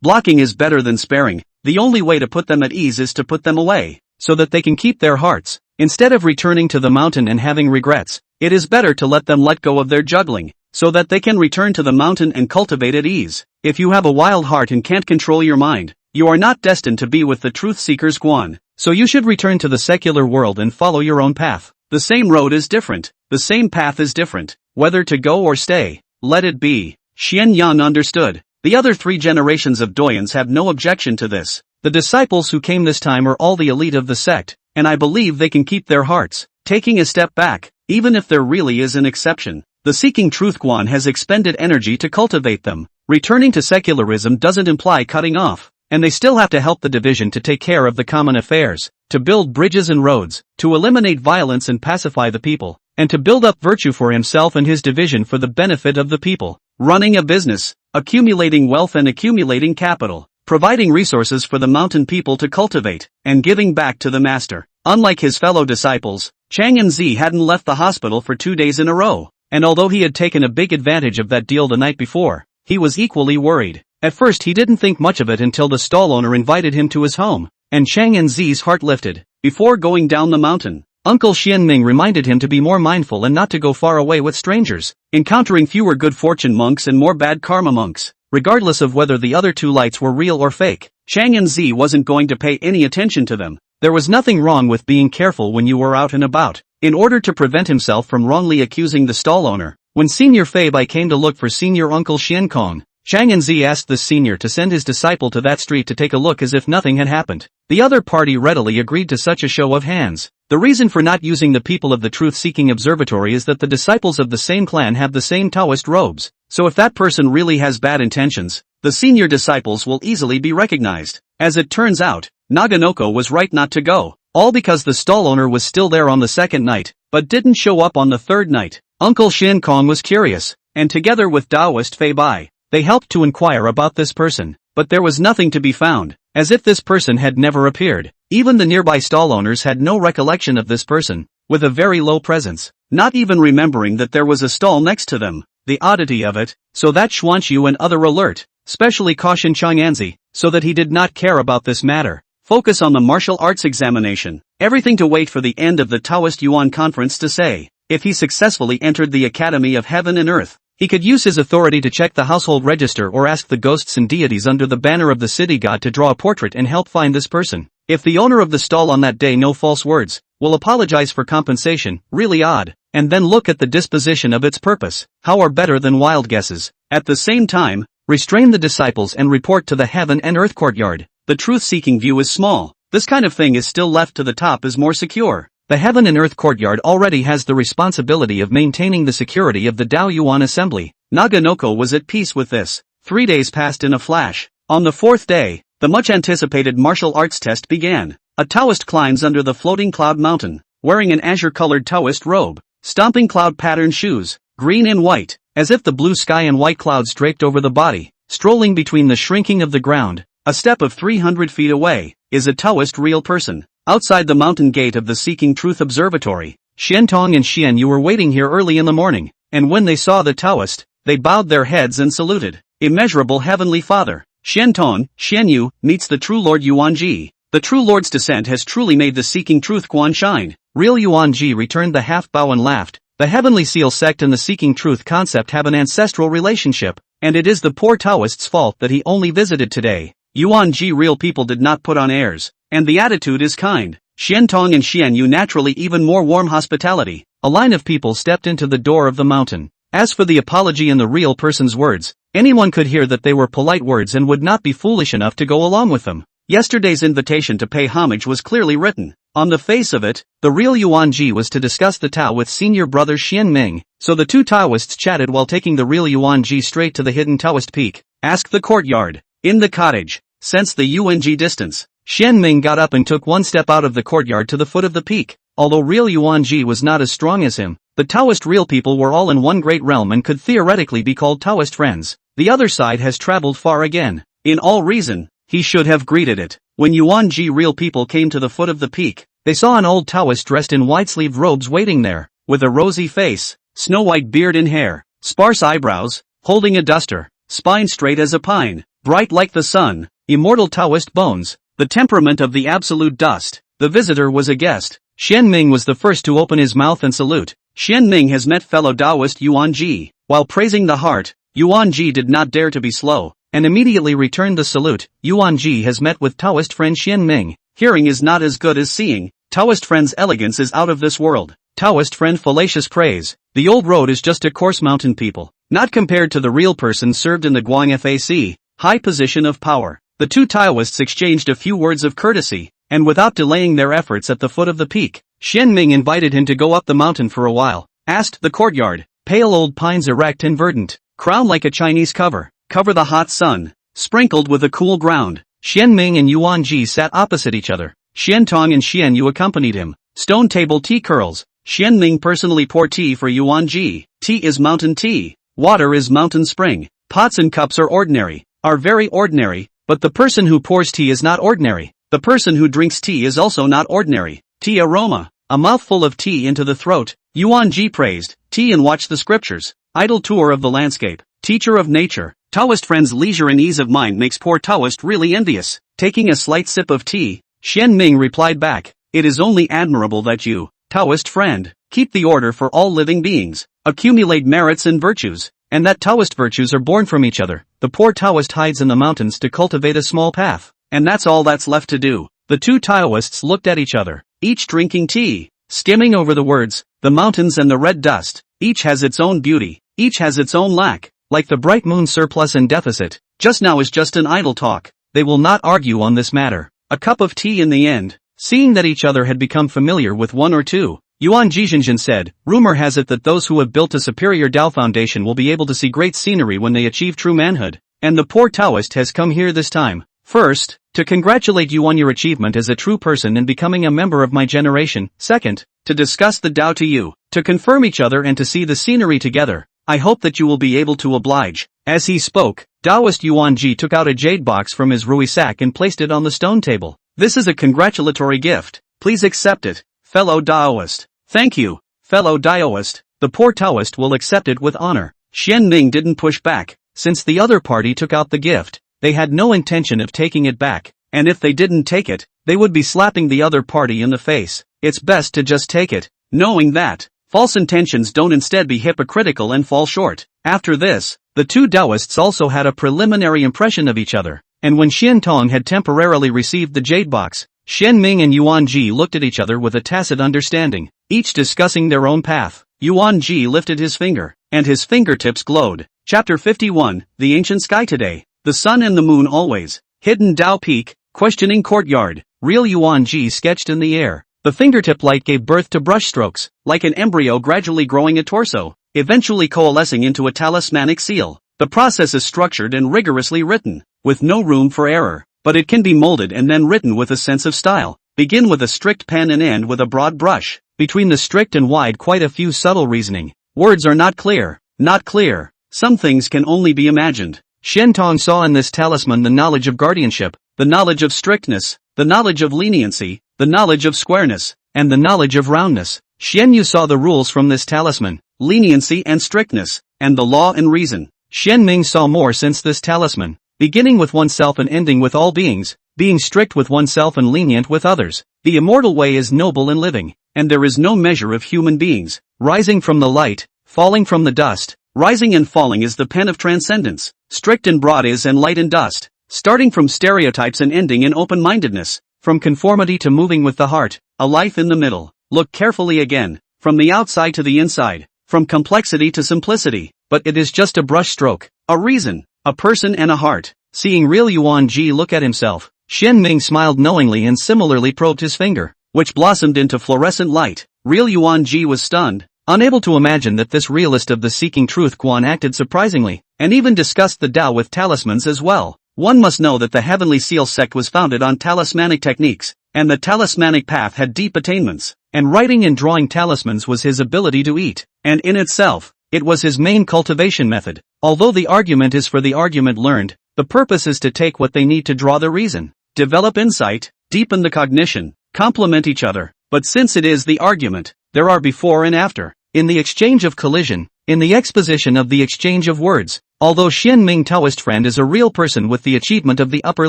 Blocking is better than sparing. The only way to put them at ease is to put them away, so that they can keep their hearts. Instead of returning to the mountain and having regrets, it is better to let them let go of their juggling, so that they can return to the mountain and cultivate at ease. If you have a wild heart and can't control your mind, you are not destined to be with the truth seekers Guan, so you should return to the secular world and follow your own path. The same road is different, the same path is different, whether to go or stay, let it be. Xian Yan understood. The other 3 generations of Doyens have no objection to this. The disciples who came this time are all the elite of the sect, and I believe they can keep their hearts. Taking a step back, even if there really is an exception, the seeking truth Guan has expended energy to cultivate them. Returning to secularism doesn't imply cutting off, and they still have to help the division to take care of the common affairs, to build bridges and roads, to eliminate violence and pacify the people, and to build up virtue for himself and his division for the benefit of the people. Running a business, accumulating wealth and accumulating capital, providing resources for the mountain people to cultivate, and giving back to the master. Unlike his fellow disciples, Chang Yanzi hadn't left the hospital for 2 days in a row, and although he had taken a big advantage of that deal the night before, he was equally worried. At first he didn't think much of it until the stall owner invited him to his home, and Chang Yanzi's heart lifted. Before going down the mountain, Uncle Xianming reminded him to be more mindful and not to go far away with strangers, encountering fewer good fortune monks and more bad karma monks. Regardless of whether the other 2 lights were real or fake, Chang Yanzi wasn't going to pay any attention to them. There was nothing wrong with being careful when you were out and about. In order to prevent himself from wrongly accusing the stall owner, when Senior Fei Bai came to look for Senior Uncle Xian Kong, Chang Yanzi asked the senior to send his disciple to that street to take a look as if nothing had happened. The other party readily agreed to such a show of hands. The reason for not using the people of the truth-seeking observatory is that the disciples of the same clan have the same Taoist robes, so if that person really has bad intentions, the senior disciples will easily be recognized. As it turns out, Naganoko was right not to go, all because the stall owner was still there on the 2nd night, but didn't show up on the 3rd night. Uncle Xian Kong was curious, and together with Taoist Fei Bai, they helped to inquire about this person, but there was nothing to be found, as if this person had never appeared. Even the nearby stall owners had no recollection of this person, with a very low presence, not even remembering that there was a stall next to them. The oddity of it, so that Xuanqiu and other alert, specially cautioned Chang'anzi, so that he did not care about this matter. Focus on the martial arts examination. Everything to wait for the end of the Taoist Yuan conference to say. If he successfully entered the Academy of Heaven and Earth, he could use his authority to check the household register or ask the ghosts and deities under the banner of the city god to draw a portrait and help find this person. If the owner of the stall on that day, no false words, will apologize for compensation, really odd, and then look at the disposition of its purpose. How are better than wild guesses. At the same time, restrain the disciples and report to the Heaven and Earth courtyard. The truth-seeking view is small. This kind of thing is still left to the top is more secure. The Heaven and Earth courtyard already has the responsibility of maintaining the security of the Dao Yuan assembly. Naganoko was at peace with this. 3 days passed in a flash. On the 4th day, the much-anticipated martial arts test began. A Taoist climbs under the floating cloud mountain, wearing an azure-colored Taoist robe, stomping cloud-patterned shoes, green and white, as if the blue sky and white clouds draped over the body, strolling between the shrinking of the ground. A step of 300 feet away, is a Taoist real person. Outside the mountain gate of the Seeking Truth Observatory, Xiantong and Xianyu were waiting here early in the morning, and when they saw the Taoist, they bowed their heads and saluted. Immeasurable Heavenly Father, Xiantong, Xianyu, meets the true Lord Yuanji. The true Lord's descent has truly made the Seeking Truth Quan shine. Real Yuanji returned the half bow and laughed. The Heavenly Seal sect and the Seeking Truth concept have an ancestral relationship, and it is the poor Taoist's fault that he only visited today. Yuanji real people did not put on airs, and the attitude is kind. Xiantong and Xianyu naturally even more warm hospitality. A line of people stepped into the door of the mountain. As for the apology in the real person's words, anyone could hear that they were polite words and would not be foolish enough to go along with them. Yesterday's invitation to pay homage was clearly written. On the face of it, the real Yuanji was to discuss the Tao with senior brother Xian Ming, so the two Taoists chatted while taking the real Yuanji straight to the hidden Taoist peak. Ask the courtyard. In the cottage, sense the UNG distance. Xian Ming got up and took one step out of the courtyard to the foot of the peak. Although real Yuanji was not as strong as him, the Taoist real people were all in one great realm and could theoretically be called Taoist friends. The other side has traveled far again. In all reason, he should have greeted it. When Yuanji real people came to the foot of the peak, they saw an old Taoist dressed in wide-sleeved robes waiting there, with a rosy face, snow-white beard and hair, sparse eyebrows, holding a duster, spine straight as a pine, bright like the sun, immortal Taoist bones, the temperament of the absolute dust. The visitor was a guest. Xian Ming was the first to open his mouth and salute. Xian Ming has met fellow Taoist Yuanji. While praising the heart, Yuanji did not dare to be slow, and immediately returned the salute. Yuanji has met with Taoist friend Xian Ming. Hearing is not as good as seeing. Taoist friend's elegance is out of this world. Taoist friend fallacious praise. The old road is just a coarse mountain people, not compared to the real person served in the Guang Fac, high position of power. The two Taoists exchanged a few words of courtesy, and without delaying their efforts at the foot of the peak, Xian Ming invited him to go up the mountain for a while. Asked the courtyard, pale old pines erect and verdant, crown like a Chinese cover the hot sun, sprinkled with a cool ground. Xian Ming and Yuanji sat opposite each other. Xiantong and Xianyu accompanied him. Stone table tea curls. Xian Ming personally poured tea for Yuanji. Tea is mountain tea. Water is mountain spring. Pots and cups are very ordinary, but the person who pours tea is not ordinary. The person who drinks tea is also not ordinary. Tea aroma. A mouthful of tea into the throat. Yuanji praised tea and watched the scriptures. Idle tour of the landscape. Teacher of nature. Taoist friend's leisure and ease of mind makes poor Taoist really envious. Taking a slight sip of tea, Xian Ming replied back, it is only admirable that you, Taoist friend, keep the order for all living beings, accumulate merits and virtues, and that Taoist virtues are born from each other. The poor Taoist hides in the mountains to cultivate a small path, and that's all that's left to do. The two Taoists looked at each other, each drinking tea, skimming over the words, the mountains and the red dust. Each has its own beauty, each has its own lack. Like the bright moon surplus and deficit, just now is just an idle talk. They will not argue on this matter. A cup of tea in the end. Seeing that each other had become familiar with one or two, Yuan Jizhenjin said, rumor has it that those who have built a superior Tao foundation will be able to see great scenery when they achieve true manhood. And the poor Taoist has come here this time. First, to congratulate you on your achievement as a true person and becoming a member of my generation. Second, to discuss the Tao to you, to confirm each other and to see the scenery together. I hope that you will be able to oblige. As he spoke, Taoist Yuanji took out a jade box from his rui sack and placed it on the stone table. This is a congratulatory gift. Please accept it, fellow Taoist. Thank you, fellow Taoist. The poor Taoist will accept it with honor. Xian Ming didn't push back. since the other party took out the gift, they had no intention of taking it back, and if they didn't take it, they would be slapping the other party in the face. It's best to just take it, knowing that false intentions don't instead be hypocritical and fall short. After this, the two Taoists also had a preliminary impression of each other, and when Xian Tong had temporarily received the jade box, Xian Ming and Yuan Ji looked at each other with a tacit understanding, each discussing their own path. Yuan Ji lifted his finger, and his fingertips glowed. Chapter 51, The Ancient Sky Today. The Sun and the Moon Always. Hidden Dao Peak, Questioning Courtyard. Real Yuan Ji sketched in the air. The fingertip light gave birth to brushstrokes, like an embryo gradually growing a torso, eventually coalescing into a talismanic seal. The process is structured and rigorously written, with no room for error, but it can be molded and then written with a sense of style. Begin with a strict pen and end with a broad brush. Between the strict and wide quite a few subtle reasoning. Words are not clear. Not clear. Some things can only be imagined. Xian Tong saw in this talisman the knowledge of guardianship, the knowledge of strictness, the knowledge of leniency, the knowledge of squareness, and the knowledge of roundness. Xian Yu saw the rules from this talisman, leniency and strictness, and the law and reason. Xian Ming saw more since this talisman, beginning with oneself and ending with all beings, being strict with oneself and lenient with others. The immortal way is noble in living, and there is no measure of human beings. Rising from the light, falling from the dust. Rising and falling is the pen of transcendence. Strict and broad is and light and dust. Starting from stereotypes and ending in open-mindedness. From conformity to moving with the heart. A life in the middle. Look carefully again. From the outside to the inside. From complexity to simplicity. But it is just a brush stroke. A reason. A person and a heart. Seeing real Yuan Ji look at himself, Xian Ming smiled knowingly and similarly probed his finger, which blossomed into fluorescent light. Real Yuan Ji was stunned. Unable to imagine that this realist of the seeking truth Quan acted surprisingly, and even discussed the Tao with talismans as well. One must know that the Heavenly Seal sect was founded on talismanic techniques, and the talismanic path had deep attainments, and writing and drawing talismans was his ability to eat, and in itself, it was his main cultivation method. Although the argument is for the argument learned, the purpose is to take what they need to draw the reason, develop insight, deepen the cognition, complement each other, but since it is the argument, there are before and after. In the exchange of collision, in the exposition of the exchange of words, although Xian Ming Taoist friend is a real person with the achievement of the upper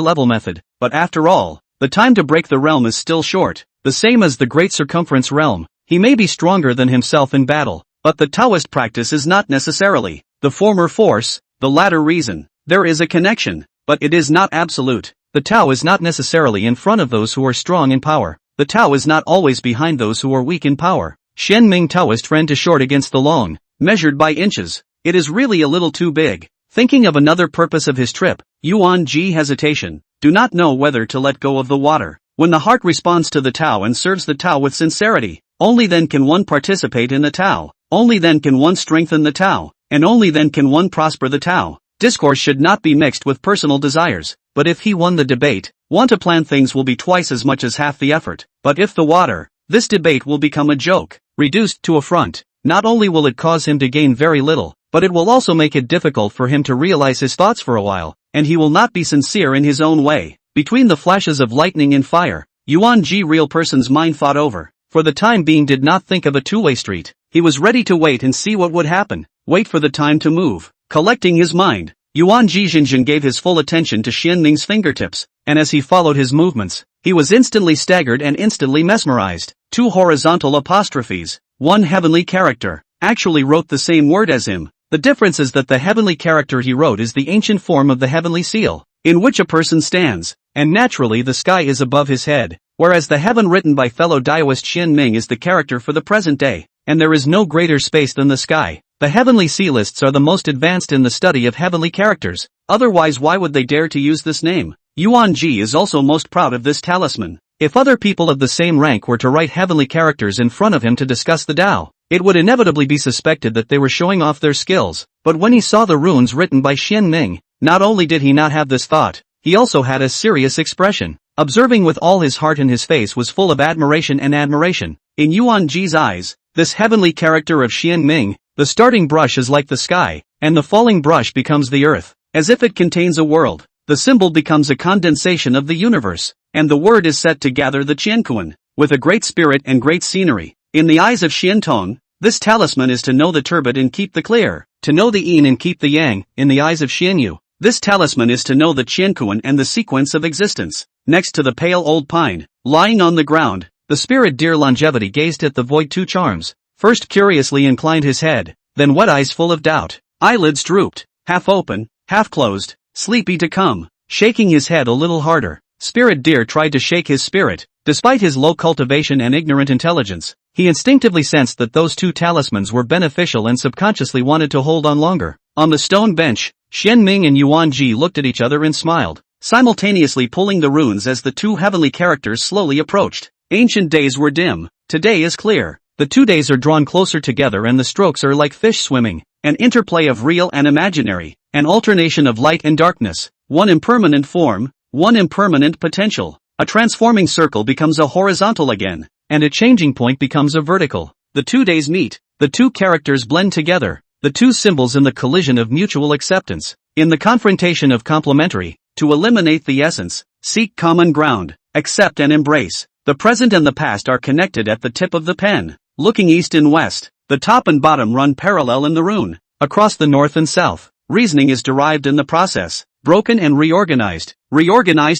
level method, but after all, the time to break the realm is still short, the same as the great circumference realm. He may be stronger than himself in battle, but the Taoist practice is not necessarily the former force, the latter reason. There is a connection, but it is not absolute. The Tao is not necessarily in front of those who are strong in power. The Tao is not always behind those who are weak in power. Xian Ming Taoist friend to short against the long, measured by inches. It is really a little too big. Thinking of another purpose of his trip, Yuan Ji hesitation. Do not know whether to let go of the water. When the heart responds to the Tao and serves the Tao with sincerity, only then can one participate in the Tao. Only then can one strengthen the Tao, and only then can one prosper the Tao. Discourse should not be mixed with personal desires, but if he won the debate, want to plan things will be twice as much as half the effort. But if the water, this debate will become a joke, reduced to affront. Not only will it cause him to gain very little, but it will also make it difficult for him to realize his thoughts for a while, and he will not be sincere in his own way. Between the flashes of lightning and fire, Yuan Ji real person's mind thought over. For the time being did not think of a two-way street. He was ready to wait and see what would happen. Wait for the time to move. Collecting his mind, Yuan Ji Jinjin gave his full attention to Xian Ming's fingertips, and as he followed his movements, he was instantly staggered and instantly mesmerized. Two horizontal apostrophes, one heavenly character, actually wrote the same word as him. The difference is that the heavenly character he wrote is the ancient form of the heavenly seal, in which a person stands, and naturally the sky is above his head, whereas the heaven written by fellow Taoist Xian Ming is the character for the present day, and there is no greater space than the sky. The heavenly sealists are the most advanced in the study of heavenly characters, otherwise why would they dare to use this name? Yuan Ji is also most proud of this talisman. If other people of the same rank were to write heavenly characters in front of him to discuss the Tao, it would inevitably be suspected that they were showing off their skills. But when he saw the runes written by Xian Ming, not only did he not have this thought, he also had a serious expression. Observing with all his heart, and his face was full of admiration and admiration. In Yuan Ji's eyes, this heavenly character of Xian Ming, the starting brush is like the sky, and the falling brush becomes the earth. As if it contains a world, the symbol becomes a condensation of the universe, and the word is set to gather the Qianquan, with a great spirit and great scenery. In the eyes of Xian Tong, This talisman is to know the turbid and keep the clear, to know the yin and keep the yang, in the eyes of Xianyu. This talisman is to know the Qiankuan and the sequence of existence. Next to the pale old pine, lying on the ground, the spirit deer Longevity gazed at the void two charms, first curiously inclined his head, then wet eyes full of doubt, eyelids drooped, half open, half closed, sleepy to come, shaking his head a little harder. Spirit deer tried to shake his spirit. Despite his low cultivation and ignorant intelligence, he instinctively sensed that those two talismans were beneficial and subconsciously wanted to hold on longer. On the stone bench, Xian Ming and Yuan Ji looked at each other and smiled, simultaneously pulling the runes as the two heavenly characters slowly approached. Ancient days were dim, today is clear. The 2 days are drawn closer together and the strokes are like fish swimming, an interplay of real and imaginary, an alternation of light and darkness, one impermanent form, one impermanent potential. A transforming circle becomes a horizontal again, and a changing point becomes a vertical. The 2 days meet, the two characters blend together, the two symbols in the collision of mutual acceptance, in the confrontation of complementary, to eliminate the essence, seek common ground, accept and embrace. The present and the past are connected at the tip of the pen. Looking east and west, the top and bottom run parallel in the rune. Across the north and south, reasoning is derived in the process, broken and reorganized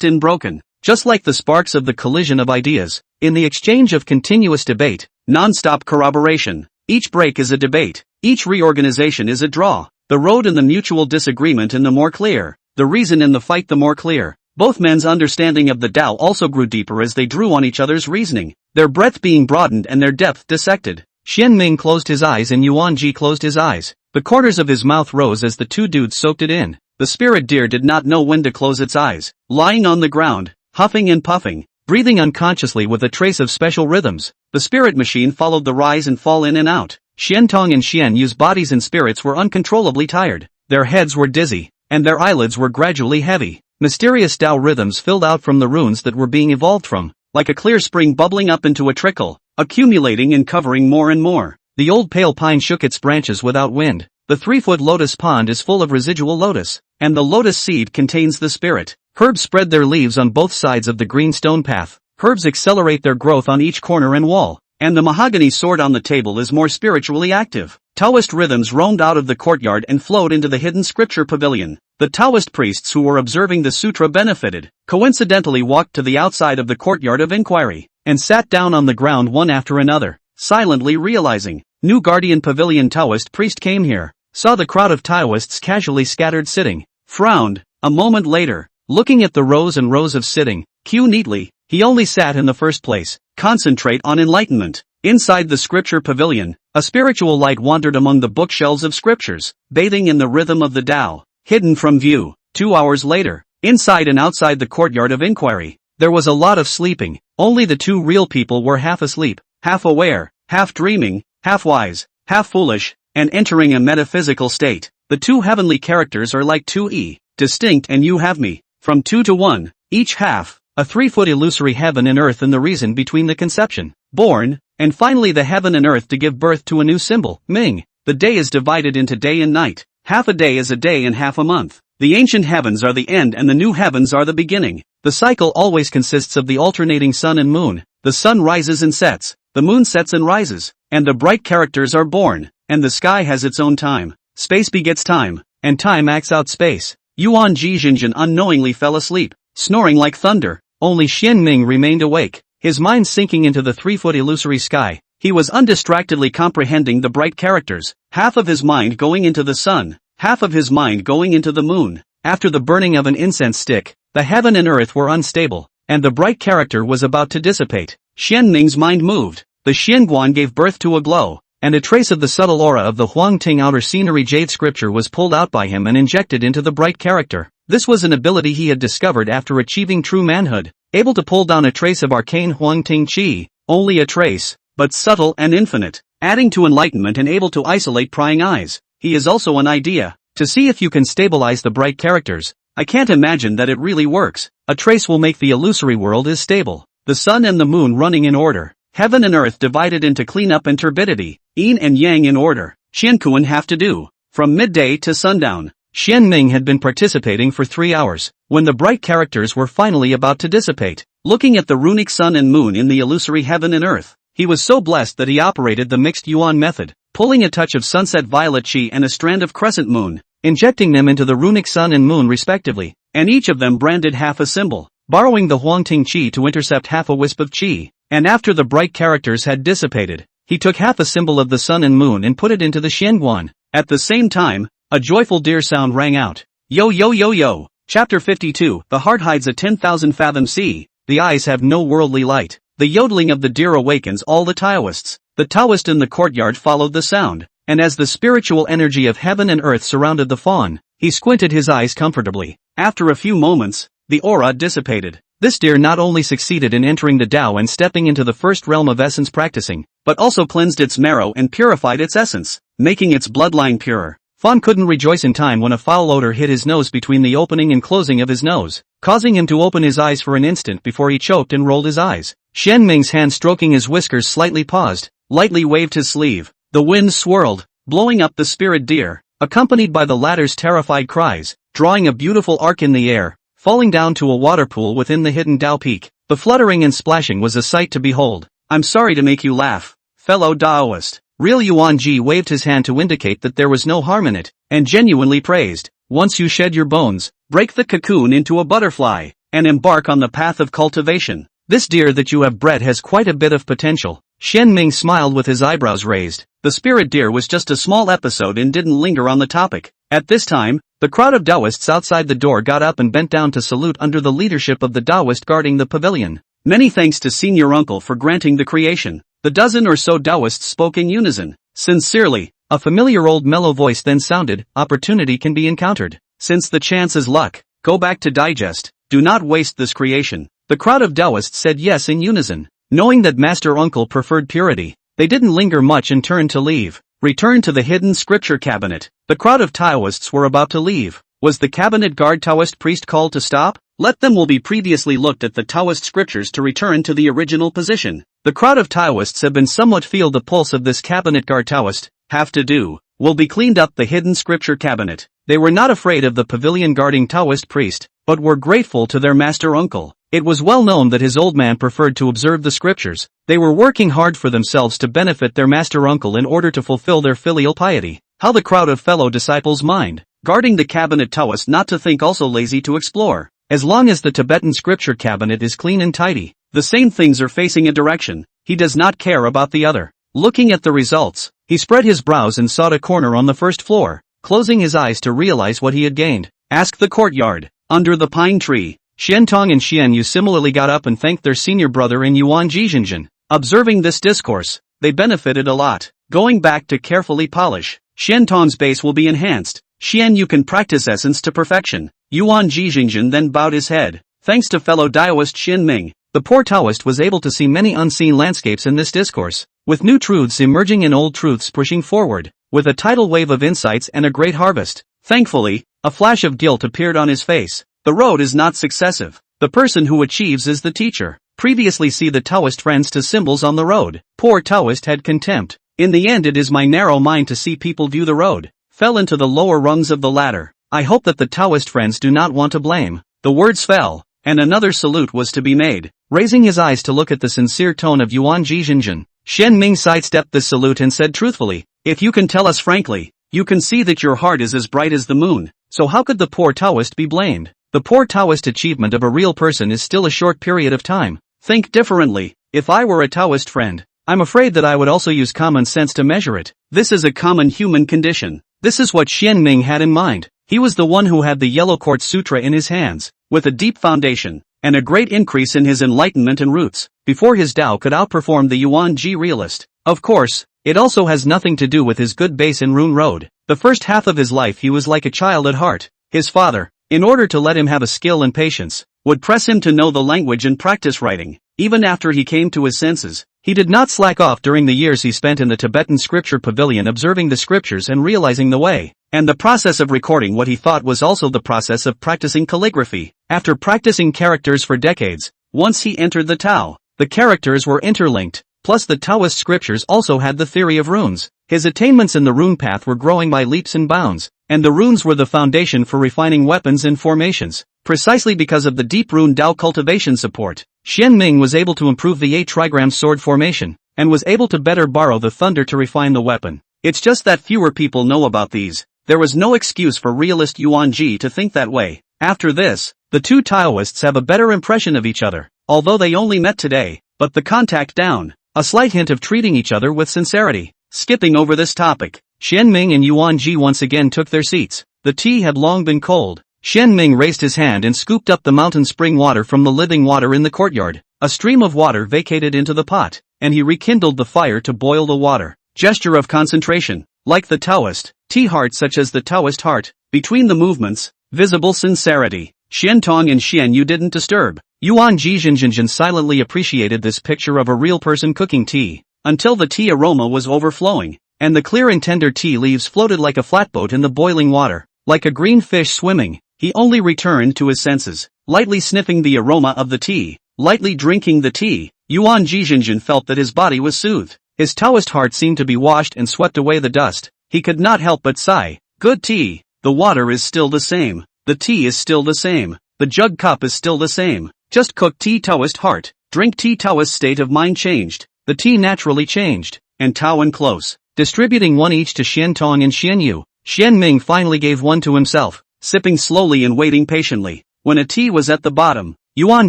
and broken. Just like the sparks of the collision of ideas, in the exchange of continuous debate, non-stop corroboration. Each break is a debate, each reorganization is a draw, the road in the mutual disagreement in the more clear, the reason in the fight the more clear. Both men's understanding of the Tao also grew deeper as they drew on each other's reasoning, their breadth being broadened and their depth dissected. Xian Ming closed his eyes and Yuan Ji closed his eyes. The corners of his mouth rose as the two dudes soaked it in. The spirit deer did not know when to close its eyes, lying on the ground, huffing and puffing, breathing unconsciously with a trace of special rhythms. The spirit machine followed the rise and fall in and out. Xian Tong and Xian Yu's bodies and spirits were uncontrollably tired. Their heads were dizzy, and their eyelids were gradually heavy. Mysterious Tao rhythms filled out from the runes that were being evolved from, like a clear spring bubbling up into a trickle, accumulating and covering more and more. The old pale pine shook its branches without wind. The 3-foot lotus pond is full of residual lotus, and the lotus seed contains the spirit. Herbs spread their leaves on both sides of the green stone path. Herbs accelerate their growth on each corner and wall, and the mahogany sword on the table is more spiritually active. Taoist rhythms roamed out of the courtyard and flowed into the hidden scripture pavilion. The Taoist priests who were observing the sutra benefited, coincidentally walked to the outside of the courtyard of inquiry, and sat down on the ground one after another, silently realizing, new guardian pavilion Taoist priest came here, saw the crowd of Taoists casually scattered sitting, frowned, a moment later, looking at the rows and rows of sitting, queue neatly, he only sat in the first place, concentrate on enlightenment. Inside the scripture pavilion, a spiritual light wandered among the bookshelves of scriptures, bathing in the rhythm of the Tao, hidden from view. 2 hours later, inside and outside the courtyard of inquiry, there was a lot of sleeping. Only the two real people were half asleep, half aware, half dreaming, half wise, half foolish, and entering a metaphysical state. The two heavenly characters are like two distinct and you have me, from 2 to 1, each half, a 3-foot illusory heaven and earth and the reason between the conception, born, and finally the heaven and earth to give birth to a new symbol, Ming. The day is divided into day and night. Half a day is a day and half a month. The ancient heavens are the end and the new heavens are the beginning. The cycle always consists of the alternating sun and moon. The sun rises and sets, the moon sets and rises, and the bright characters are born, and the sky has its own time. Space begets time, and time acts out space. Yuan Ji Jinjin unknowingly fell asleep, snoring like thunder. Only Xian Ming remained awake, his mind sinking into the 3-foot illusory sky. He was undistractedly comprehending the bright characters, half of his mind going into the sun, half of his mind going into the moon. After the burning of an incense stick, the heaven and earth were unstable, and the bright character was about to dissipate. Xian Ming's mind moved, the Xianguan gave birth to a glow, and a trace of the subtle aura of the Huangting outer scenery jade scripture was pulled out by him and injected into the bright character. This was an ability he had discovered after achieving true manhood, able to pull down a trace of arcane Huangting Qi, only a trace, but subtle and infinite, adding to enlightenment and able to isolate prying eyes. He is also an idea, to see if you can stabilize the bright characters. I can't imagine that it really works. A trace will make the illusory world is stable. The sun and the moon running in order, heaven and earth divided into cleanup and turbidity, yin and yang in order. Qiankuan have to do, from midday to sundown. Xian Ming had been participating for 3 hours, when the bright characters were finally about to dissipate. Looking at the runic sun and moon in the illusory heaven and earth, He was so blessed that he operated the mixed yuan method, pulling a touch of sunset violet chi and a strand of crescent moon, injecting them into the runic sun and moon respectively, and each of them branded half a symbol, borrowing the Huangting chi to intercept half a wisp of chi, and after the bright characters had dissipated, he took half a symbol of the sun and moon and put it into the xianguan. At the same time, a joyful deer sound rang out. Yo yo yo yo. Chapter 52. The heart hides a 10,000 fathom sea, the eyes have no worldly light. The yodeling of the deer awakens all the Taoists. The Taoist in the courtyard followed the sound, and as the spiritual energy of heaven and earth surrounded the fawn, he squinted his eyes comfortably. After a few moments, the aura dissipated. This deer not only succeeded in entering the Tao and stepping into the first realm of essence practicing, but also cleansed its marrow and purified its essence, making its bloodline purer. Fawn couldn't rejoice in time when a foul odor hit his nose between the opening and closing of his nose, causing him to open his eyes for an instant before he choked and rolled his eyes. Xian Ming's hand stroking his whiskers slightly paused, lightly waved his sleeve. The wind swirled, blowing up the spirit deer, accompanied by the latter's terrified cries, drawing a beautiful arc in the air, falling down to a water pool within the hidden Dao peak. The fluttering and splashing was a sight to behold. I'm sorry to make you laugh, fellow Daoist. Real Yuan Ji waved his hand to indicate that there was no harm in it, and genuinely praised. Once you shed your bones, break the cocoon into a butterfly, and embark on the path of cultivation. This deer that you have bred has quite a bit of potential. Xian Ming smiled with his eyebrows raised. The spirit deer was just a small episode and didn't linger on the topic. At this time, the crowd of Taoists outside the door got up and bent down to salute under the leadership of the Taoist guarding the pavilion. Many thanks to Senior Uncle for granting the creation. The dozen or so Taoists spoke in unison. Sincerely, a familiar old mellow voice then sounded, opportunity can be encountered. Since the chance is luck, go back to digest, do not waste this creation. The crowd of Taoists said yes in unison. Knowing that Master Uncle preferred purity, they didn't linger much and turned to leave. Return to the hidden scripture cabinet. The crowd of Taoists were about to leave. Was the cabinet guard Taoist priest called to stop? Let them will be previously looked at the Taoist scriptures to return to the original position. The crowd of Taoists have been somewhat feel the pulse of this cabinet guard Taoist. Have to do. Will be cleaned up the hidden scripture cabinet. They were not afraid of the pavilion guarding Taoist priest, but were grateful to their master uncle. It was well known that his old man preferred to observe the scriptures. They were working hard for themselves to benefit their master uncle in order to fulfill their filial piety. How the crowd of fellow disciples mind. Guarding the cabinet Taoist not to think also lazy to explore. As long as the Tibetan scripture cabinet is clean and tidy, the same things are facing a direction. He does not care about the other. Looking at the results, he spread his brows and sought a corner on the first floor, closing his eyes to realize what he had gained. Ask the courtyard. Under the pine tree, Xian Tong and Xian Yu similarly got up and thanked their senior brother in Yuan Jizhenjin. Observing this discourse, they benefited a lot. Going back to carefully polish, Xian Tong's base will be enhanced. Xian Yu can practice essence to perfection. Yuan Jizhenjin then bowed his head. Thanks to fellow Daoist Xin Ming, the poor Taoist was able to see many unseen landscapes in this discourse, with new truths emerging and old truths pushing forward, with a tidal wave of insights and a great harvest. Thankfully, a flash of guilt appeared on his face. The road is not successive. The person who achieves is the teacher. Previously see the Taoist friends to symbols on the road. Poor Taoist had contempt. In the end it is my narrow mind to see people view the road. Fell into the lower rungs of the ladder. I hope that the Taoist friends do not want to blame. The words fell, and another salute was to be made. Raising his eyes to look at the sincere tone of Yuan Jizhenjin, Xian Ming sidestepped this salute and said truthfully, if you can tell us frankly, you can see that your heart is as bright as the moon, so how could the poor Taoist be blamed? The poor Taoist achievement of a real person is still a short period of time. Think differently. If I were a Taoist friend, I'm afraid that I would also use common sense to measure it. This is a common human condition. This is what Xian Ming had in mind. He was the one who had the Yellow Quartz Sutra in his hands, with a deep foundation, and a great increase in his enlightenment and roots, before his Tao could outperform the Yuan Ji realist. Of course, it also has nothing to do with his good base in Rune Road. The first half of his life he was like a child at heart. His father, in order to let him have a skill and patience, would press him to know the language and practice writing. Even after he came to his senses, he did not slack off during the years he spent in the Tibetan scripture pavilion observing the scriptures and realizing the way. And the process of recording what he thought was also the process of practicing calligraphy. After practicing characters for decades, once he entered the Tao, the characters were interlinked, plus the Taoist scriptures also had the theory of runes. His attainments in the rune path were growing by leaps and bounds, and the runes were the foundation for refining weapons and formations. Precisely because of the deep rune Tao cultivation support, Xian Ming was able to improve the 8 trigram sword formation. and was able to better borrow the thunder to refine the weapon. It's just that fewer people know about these. There was no excuse for realist Yuan Ji to think that way. After this, the two Taoists have a better impression of each other, although they only met today, but the contact down. A slight hint of treating each other with sincerity. Skipping over this topic, Xian Ming and Yuan Ji once again took their seats. The tea had long been cold. Xian Ming raised his hand and scooped up the mountain spring water from the living water in the courtyard. A stream of water vacated into the pot, and he rekindled the fire to boil the water. Gesture of concentration. Like the Taoist, tea heart such as the Taoist heart. Between the movements, visible sincerity. Xian Tong and Xian Yu didn't disturb. Yuan Ji Jinjinjin silently appreciated this picture of a real person cooking tea, until the tea aroma was overflowing, and the clear and tender tea leaves floated like a flatboat in the boiling water. Like a green fish swimming, he only returned to his senses, lightly sniffing the aroma of the tea, lightly drinking the tea. Yuan Ji Jinjin felt that his body was soothed. His Taoist heart seemed to be washed and swept away the dust. He could not help but sigh. Good tea. The water is still the same. The tea is still the same. The jug cup is still the same. Just cook tea Taoist heart. Drink tea Taoist state of mind changed. The tea naturally changed. And Tao and close. Distributing one each to Xian Tong and Xian Yu. Xian Ming finally gave one to himself, sipping slowly and waiting patiently. When a tea was at the bottom, Yuan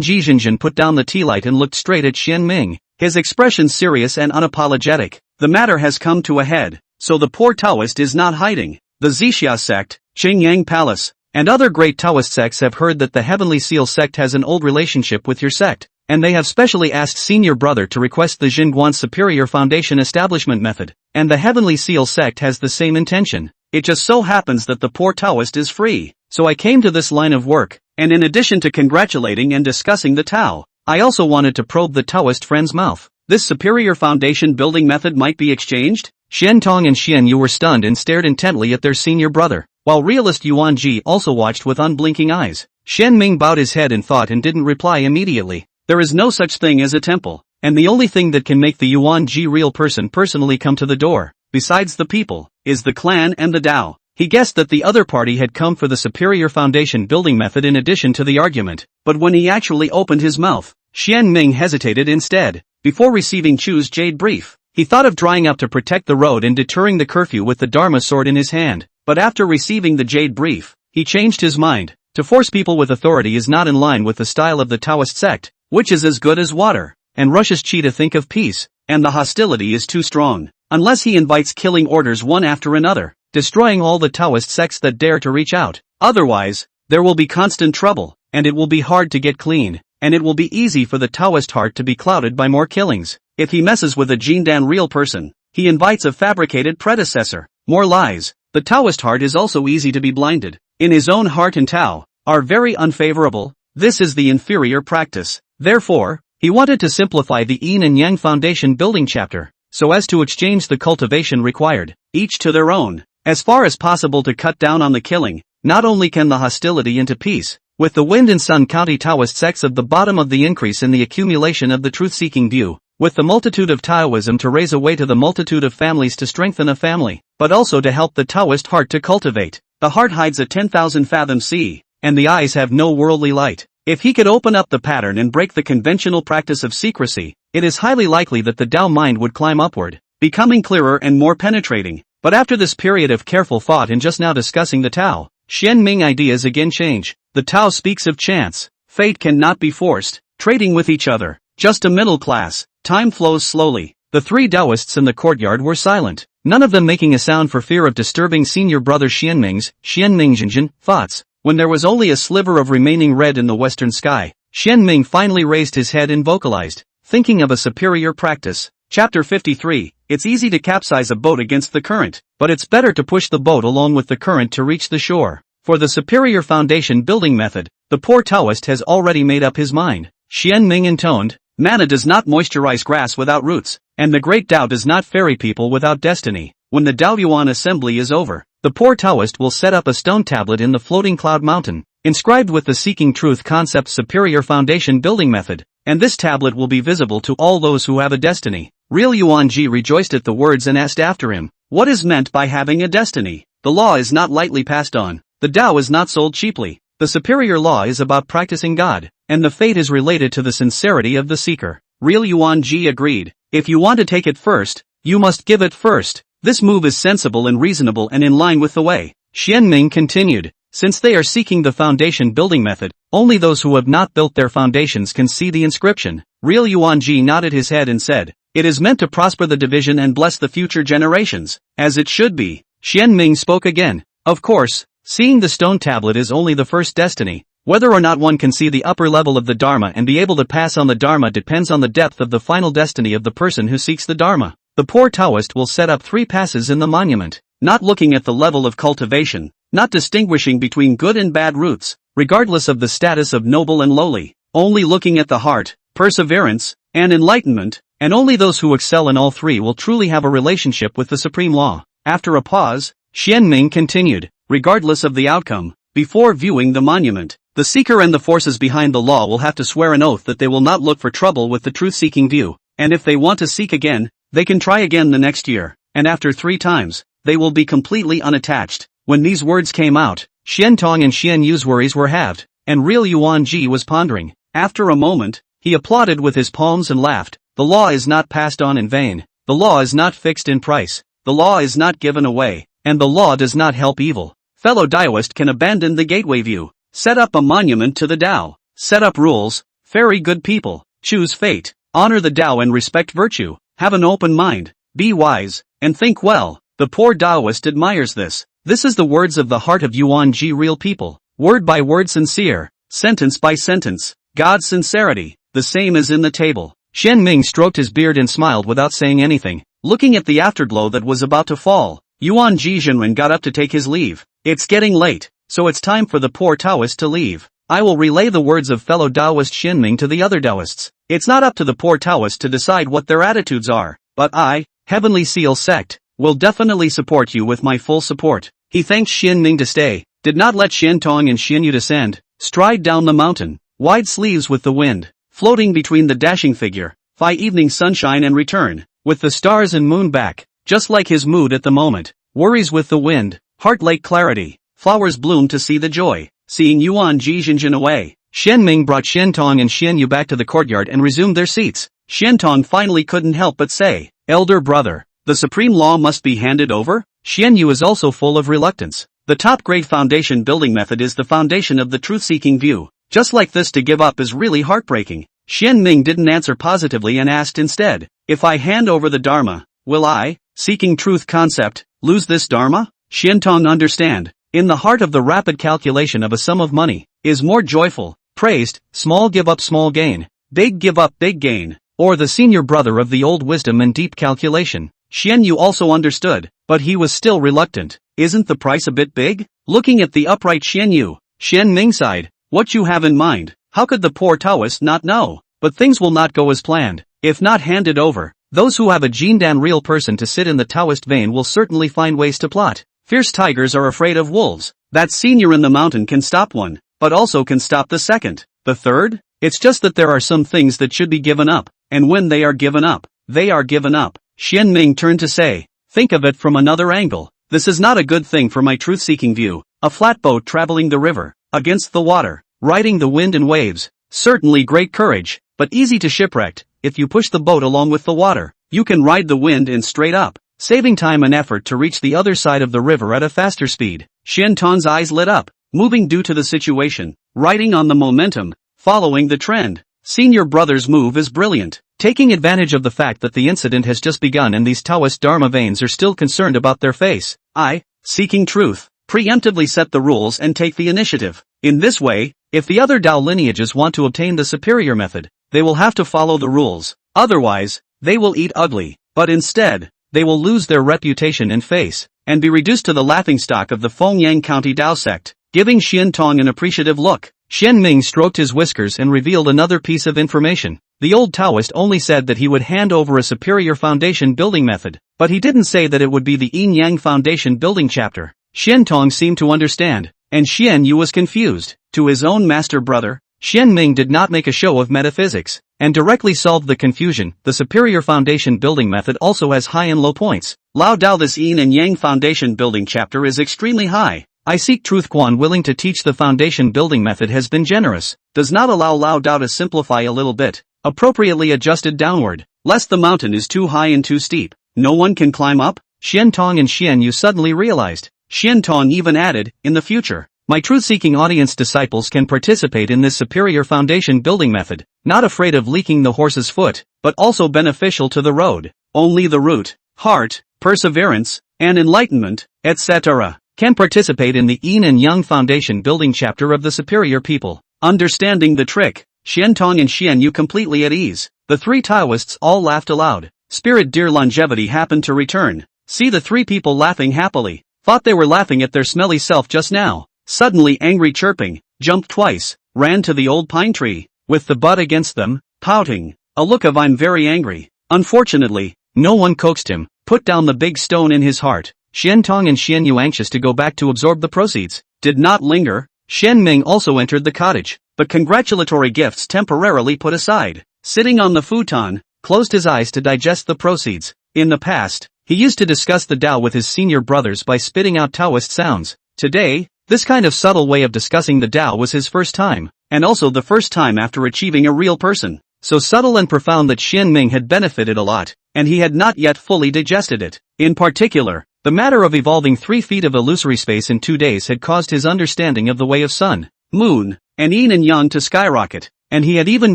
Ji Jinjin put down the tea light and looked straight at Xian Ming. His expression serious and unapologetic. The matter has come to a head, so the poor Taoist is not hiding. The Zixia sect, Qingyang Palace, and other great Taoist sects have heard that the Heavenly Seal sect has an old relationship with your sect, and they have specially asked Senior Brother to request the Jingguan Superior Foundation establishment method, and the Heavenly Seal sect has the same intention. It just so happens that the poor Taoist is free, so I came to this line of work, and in addition to congratulating and discussing the Tao, I also wanted to probe the Taoist friend's mouth. This superior foundation building method might be exchanged? Xian Tong and Xian Yu were stunned and stared intently at their senior brother, while realist Yuan Ji also watched with unblinking eyes. Xian Ming bowed his head in thought and didn't reply immediately. There is no such thing as a temple, and the only thing that can make the Yuan Ji real person personally come to the door, besides the people, is the clan and the Dao. He guessed that the other party had come for the superior foundation building method in addition to the argument, but when he actually opened his mouth, Xian Ming hesitated instead. Before receiving Chu's jade brief, he thought of drying up to protect the road and deterring the curfew with the Dharma sword in his hand, but after receiving the jade brief, he changed his mind. To force people with authority is not in line with the style of the Taoist sect, which is as good as water, and rushes Qi to think of peace, and the hostility is too strong, unless he invites killing orders one after another, destroying all the Taoist sects that dare to reach out. Otherwise, there will be constant trouble, and it will be hard to get clean, and it will be easy for the Taoist heart to be clouded by more killings. If he messes with a Jindan real person, he invites a fabricated predecessor. More lies. The Taoist heart is also easy to be blinded. In his own heart and Tao, are very unfavorable. This is the inferior practice. Therefore, he wanted to simplify the Yin and Yang Foundation building chapter, so as to exchange the cultivation required, each to their own, as far as possible to cut down on the killing. Not only can the hostility into peace, with the Wind and Sun County Taoist sects of the bottom of the increase in the accumulation of the truth-seeking view, with the multitude of Taoism to raise a way to the multitude of families to strengthen a family, but also to help the Taoist heart to cultivate. The heart hides a 10,000 fathom sea, and the eyes have no worldly light. If he could open up the pattern and break the conventional practice of secrecy, it is highly likely that the Tao mind would climb upward, becoming clearer and more penetrating. But after this period of careful thought and just now discussing the Tao, Xian Ming ideas again change. The Tao speaks of chance. Fate cannot be forced. Trading with each other. Just a middle class. Time flows slowly. The three Taoists in the courtyard were silent, none of them making a sound for fear of disturbing senior brother Xian Ming's, Xian Ming Jinjin, thoughts. When there was only a sliver of remaining red in the western sky, Xian Ming finally raised his head and vocalized, thinking of a superior practice. Chapter 53. It's easy to capsize a boat against the current, but it's better to push the boat along with the current to reach the shore. For the superior foundation building method, the poor Taoist has already made up his mind. Xian Ming intoned, Mana does not moisturize grass without roots, and the great Tao does not ferry people without destiny. When the Taoyuan assembly is over, the poor Taoist will set up a stone tablet in the floating cloud mountain, inscribed with the Seeking Truth Concept Superior Foundation building method, and this tablet will be visible to all those who have a destiny. Real Yuan Ji rejoiced at the words and asked after him, what is meant by having a destiny? The law is not lightly passed on. The Tao is not sold cheaply. The superior law is about practicing God, and the fate is related to the sincerity of the seeker. Real Yuan Ji agreed. If you want to take it first, you must give it first. This move is sensible and reasonable and in line with the way. Xianming continued. Since they are seeking the foundation building method, only those who have not built their foundations can see the inscription. Real Yuanji nodded his head and said, "It is meant to prosper the division and bless the future generations, as it should be." Xianming spoke again. Of course, seeing the stone tablet is only the first destiny. Whether or not one can see the upper level of the Dharma and be able to pass on the Dharma depends on the depth of the final destiny of the person who seeks the Dharma. The poor Taoist will set up 3 passes in the monument, not looking at the level of cultivation, not distinguishing between good and bad roots, regardless of the status of noble and lowly, only looking at the heart, perseverance, and enlightenment, and only those who excel in all 3 will truly have a relationship with the supreme law. After a pause, Xianming continued, regardless of the outcome, before viewing the monument, the seeker and the forces behind the law will have to swear an oath that they will not look for trouble with the truth-seeking view, and if they want to seek again, they can try again the next year, and after 3 times, they will be completely unattached. When these words came out, Xiantong and Xian Yu's worries were halved, and real Yuan Ji was pondering. After a moment, he applauded with his palms and laughed. The law is not passed on in vain, the law is not fixed in price, the law is not given away, and the law does not help evil. Fellow Taoist can abandon the gateway view, set up a monument to the Tao, set up rules, ferry good people, choose fate, honor the Tao and respect virtue, have an open mind, be wise, and think well. The poor Taoist admires this. This is the words of the heart of Yuan Ji real people, word by word sincere, sentence by sentence, God's sincerity, the same as in the table. Xianming stroked his beard and smiled without saying anything, looking at the afterglow that was about to fall. Yuan Ji Zhenwen got up to take his leave. It's getting late, so it's time for the poor Taoist to leave. I will relay the words of fellow Taoist Xianming to the other Taoists. It's not up to the poor Taoists to decide what their attitudes are, but I, Heavenly Seal Sect, will definitely support you with my full support. He thanked Xianming to stay, did not let Xiantong and Xianyu descend, stride down the mountain, wide sleeves with the wind, floating between the dashing figure, fly evening sunshine and return, with the stars and moon back, just like his mood at the moment, worries with the wind, heart lake clarity, flowers bloom to see the joy, seeing Yuan Ji Zhenjin away. Xianming brought Xiantong and Xianyu back to the courtyard and resumed their seats. Xiantong finally couldn't help but say, "Elder brother, the supreme law must be handed over?" Xianyu is also full of reluctance. The top-grade foundation building method is the foundation of the truth-seeking view. Just like this, to give up is really heartbreaking. Xianming didn't answer positively and asked instead, "If I hand over the Dharma, will I, seeking truth concept, lose this Dharma?" Xiantong understand. In the heart of the rapid calculation of a sum of money, is more joyful, praised, small give up small gain, big give up big gain, or the senior brother of the old wisdom and deep calculation. Xianyu also understood, but he was still reluctant. Isn't the price a bit big? Looking at the upright Xianyu, Xianming sighed, "What you have in mind, how could the poor Taoist not know? But things will not go as planned, if not handed over. Those who have a Jindan real person to sit in the Taoist vein will certainly find ways to plot. Fierce tigers are afraid of wolves. That senior in the mountain can stop one, but also can stop the second, the third. It's just that there are some things that should be given up, and when they are given up, they are given up." Xianming turned to say, "Think of it from another angle. This is not a good thing for my truth-seeking view. A flatboat traveling the river, against the water, riding the wind and waves. Certainly great courage, but easy to shipwreck. If you push the boat along with the water, you can ride the wind in straight up, saving time and effort to reach the other side of the river at a faster speed." Xiantong's eyes lit up, moving due to the situation, riding on the momentum, following the trend. Senior brother's move is brilliant, taking advantage of the fact that the incident has just begun and these Taoist Dharma veins are still concerned about their face. I, seeking truth, preemptively set the rules and take the initiative. In this way, if the other Tao lineages want to obtain the superior method, they will have to follow the rules. Otherwise, they will eat ugly, but instead, they will lose their reputation and face, and be reduced to the laughingstock of the Fengyang County Tao sect. Giving Xiantong an appreciative look, Xianming stroked his whiskers and revealed another piece of information. The old Taoist only said that he would hand over a superior foundation building method, but he didn't say that it would be the Yin-Yang foundation building chapter. Xiantong seemed to understand, and Xianyu was confused. To his own master brother, Xianming did not make a show of metaphysics, and directly solved the confusion. The superior foundation building method also has high and low points. Lao Dao, this Yin and Yang foundation building chapter is extremely high. I seek truth. Quan, willing to teach the foundation building method, has been generous, does not allow Lao Dao to simplify a little bit, appropriately adjusted downward, lest the mountain is too high and too steep. No one can climb up? Xian Tong and Xian Yu suddenly realized. Xian Tong even added, in the future, my truth-seeking audience disciples can participate in this superior foundation building method, not afraid of leaking the horse's foot, but also beneficial to the road. Only the root, heart, perseverance, and enlightenment, etc., can participate in the Yin and Yang foundation building chapter of the superior people. Understanding the trick, Xian Tong and Xian Yu completely at ease. The three Taoists all laughed aloud. Spirit dear longevity happened to return. See the three people laughing happily. Thought they were laughing at their smelly self just now. Suddenly angry chirping, jumped twice, ran to the old pine tree, with the butt against them, pouting, a look of I'm very angry. Unfortunately, no one coaxed him, put down the big stone in his heart. Xian Tong and Xian Yu, anxious to go back to absorb the proceeds, did not linger. Shen Ming also entered the cottage, but congratulatory gifts temporarily put aside. Sitting on the futon, closed his eyes to digest the proceeds. In the past, he used to discuss the Tao with his senior brothers by spitting out Taoist sounds. Today, this kind of subtle way of discussing the Tao was his first time, and also the first time after achieving a real person. So subtle and profound that Xian Ming had benefited a lot, and he had not yet fully digested it. In particular, the matter of evolving 3 feet of illusory space in 2 days had caused his understanding of the way of sun, moon, and yin and yang to skyrocket, and he had even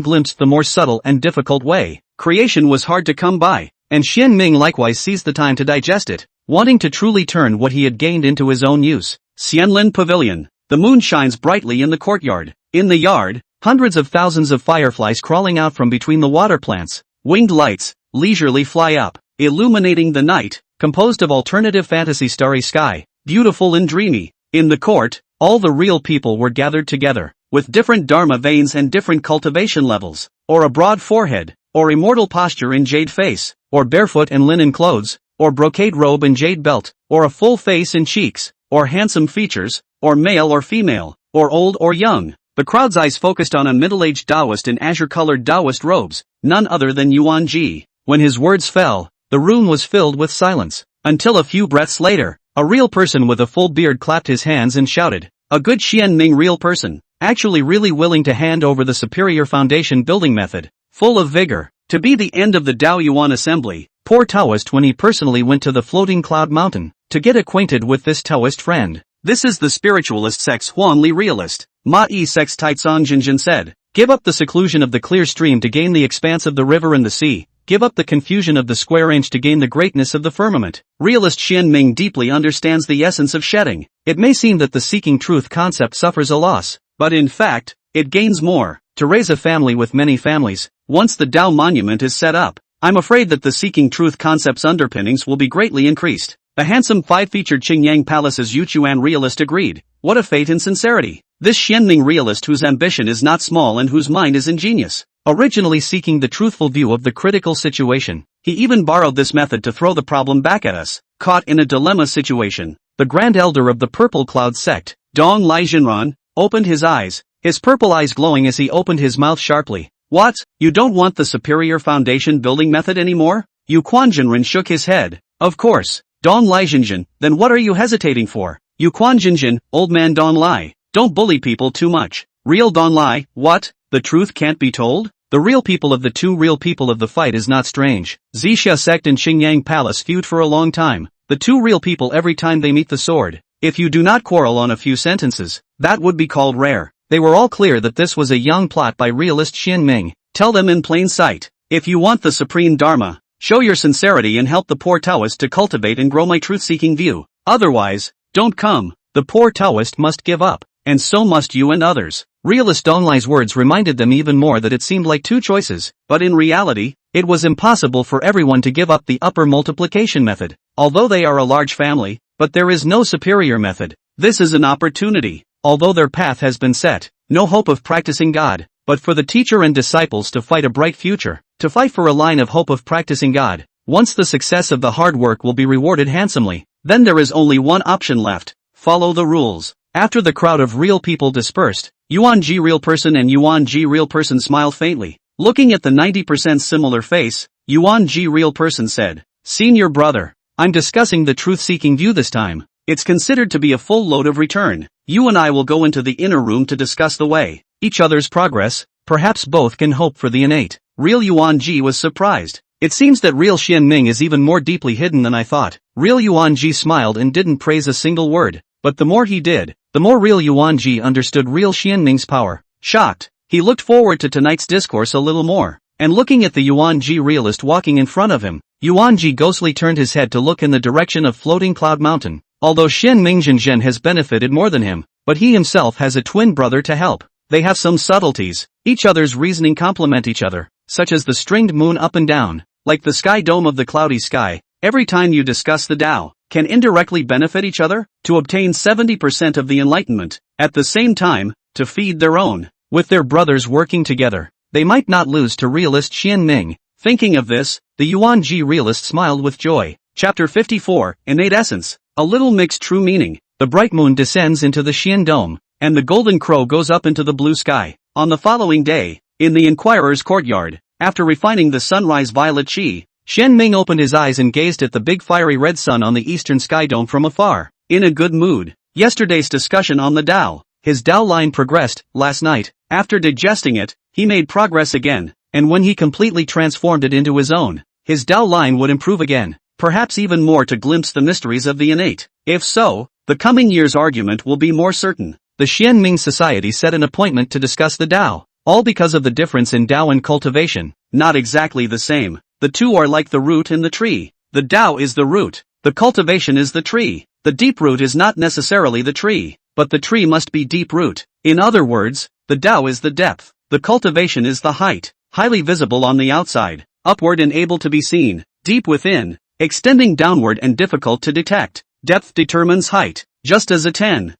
glimpsed the more subtle and difficult way. Creation was hard to come by, and Xian Ming likewise seized the time to digest it, wanting to truly turn what he had gained into his own use. Xianlin Pavilion. The moon shines brightly in the courtyard. In the yard, hundreds of thousands of fireflies crawling out from between the water plants. Winged lights, leisurely fly up, illuminating the night, composed of alternative fantasy starry sky, beautiful and dreamy. In the court, all the real people were gathered together, with different dharma veins and different cultivation levels, or a broad forehead, or immortal posture in jade face, or barefoot and linen clothes, or brocade robe and jade belt, or a full face and cheeks, or handsome features, or male or female, or old or young. The crowd's eyes focused on a middle-aged Taoist in azure-colored Taoist robes, none other than Yuan Ji. When his words fell, the room was filled with silence, until a few breaths later, a real person with a full beard clapped his hands and shouted, a good Xian Ming real person, actually really willing to hand over the superior foundation building method, full of vigor, to be the end of the Dao Yuan assembly. Poor Taoist when he personally went to the floating cloud mountain, to get acquainted with this Taoist friend. This is the spiritualist sex Huan Li realist. Ma-yi sex Taizong Jinjin said, give up the seclusion of the clear stream to gain the expanse of the river and the sea, give up the confusion of the square inch to gain the greatness of the firmament. Realist Xian Ming deeply understands the essence of shedding. It may seem that the seeking truth concept suffers a loss, but in fact, it gains more. To raise a family with many families, once the Tao monument is set up, I'm afraid that the seeking truth concept's underpinnings will be greatly increased. The handsome 5-featured Qingyang Palace's Yuchuan realist agreed. What a fate in sincerity. This Xianming realist whose ambition is not small and whose mind is ingenious. Originally seeking the truthful view of the critical situation, he even borrowed this method to throw the problem back at us. Caught in a dilemma situation, the Grand Elder of the Purple Cloud sect, Dong Lai Jinran, opened his eyes, his purple eyes glowing as he opened his mouth sharply. What? You don't want the superior foundation building method anymore? Yu Quanjinren shook his head. Of course. Dong Lai Jinjin, then what are you hesitating for? Yu Quanjinjin, old man Dong Lai, don't bully people too much. Real Dong Lai, what? The truth can't be told? The real people of the two real people of the fight is not strange. Zixia sect and Qingyang Palace feud for a long time. The two real people every time they meet the sword. If you do not quarrel on a few sentences, that would be called rare. They were all clear that this was a young plot by realist Xian Ming. Tell them in plain sight. If you want the supreme dharma, show your sincerity and help the poor Taoist to cultivate and grow my truth-seeking view. Otherwise, don't come. The poor Taoist must give up, and so must you and others. Realist Dong Lai's words reminded them even more that it seemed like two choices, but in reality, it was impossible for everyone to give up the upper multiplication method, although they are a large family, but there is no superior method. This is an opportunity. Although their path has been set, no hope of practicing God, but for the teacher and disciples to fight a bright future, to fight for a line of hope of practicing God. Once the success of the hard work will be rewarded handsomely, then there is only one option left: follow the rules. After the crowd of real people dispersed, Yuan Ji real person and Yuan Ji real person smiled faintly. Looking at the 90% similar face, Yuan Ji real person said, Senior brother, I'm discussing the truth-seeking view this time. It's considered to be a full load of return. You and I will go into the inner room to discuss the way, each other's progress, perhaps both can hope for the innate Real Yuan Ji was surprised. It seems that real Xian Ming is even more deeply hidden than I thought. Real Yuan Ji smiled and didn't praise a single word. But the more he did, the more real Yuan Ji understood real Xian Ming's power. Shocked, he looked forward to tonight's discourse a little more. And looking at the Yuan Ji realist walking in front of him, Yuan Ji ghostly turned his head to look in the direction of floating Cloud Mountain. Although Xian Ming Zhenzhen has benefited more than him, but he himself has a twin brother to help. They have some subtleties. Each other's reasoning complement each other, such as the stringed moon up and down, like the sky dome of the cloudy sky. Every time you discuss the Tao, can indirectly benefit each other, to obtain 70% of the enlightenment, at the same time, to feed their own. With their brothers working together, they might not lose to realist Xian Ming. Thinking of this, the Yuan Ji realist smiled with joy. Chapter 54, Innate Essence. A little mixed true meaning. The bright moon descends into the Xian dome, and the golden crow goes up into the blue sky. On the following day, in the Inquirer's courtyard, after refining the sunrise violet chi, Xian Ming opened his eyes and gazed at the big fiery red sun on the eastern sky dome from afar. In a good mood. Yesterday's discussion on the Tao. His Tao line progressed. Last night, after digesting it, he made progress again, and when he completely transformed it into his own, his Tao line would improve again, perhaps even more to glimpse the mysteries of the innate. If so, the coming year's argument will be more certain. The Xian Ming Society set an appointment to discuss the Tao, all because of the difference in Tao and cultivation. Not exactly the same. The two are like the root and the tree. The Tao is the root, the cultivation is the tree. The deep root is not necessarily the tree, but the tree must be deep root. In other words, the Tao is the depth, the cultivation is the height, highly visible on the outside, upward and able to be seen, deep within, extending downward and difficult to detect. Depth determines height, just as a 10,000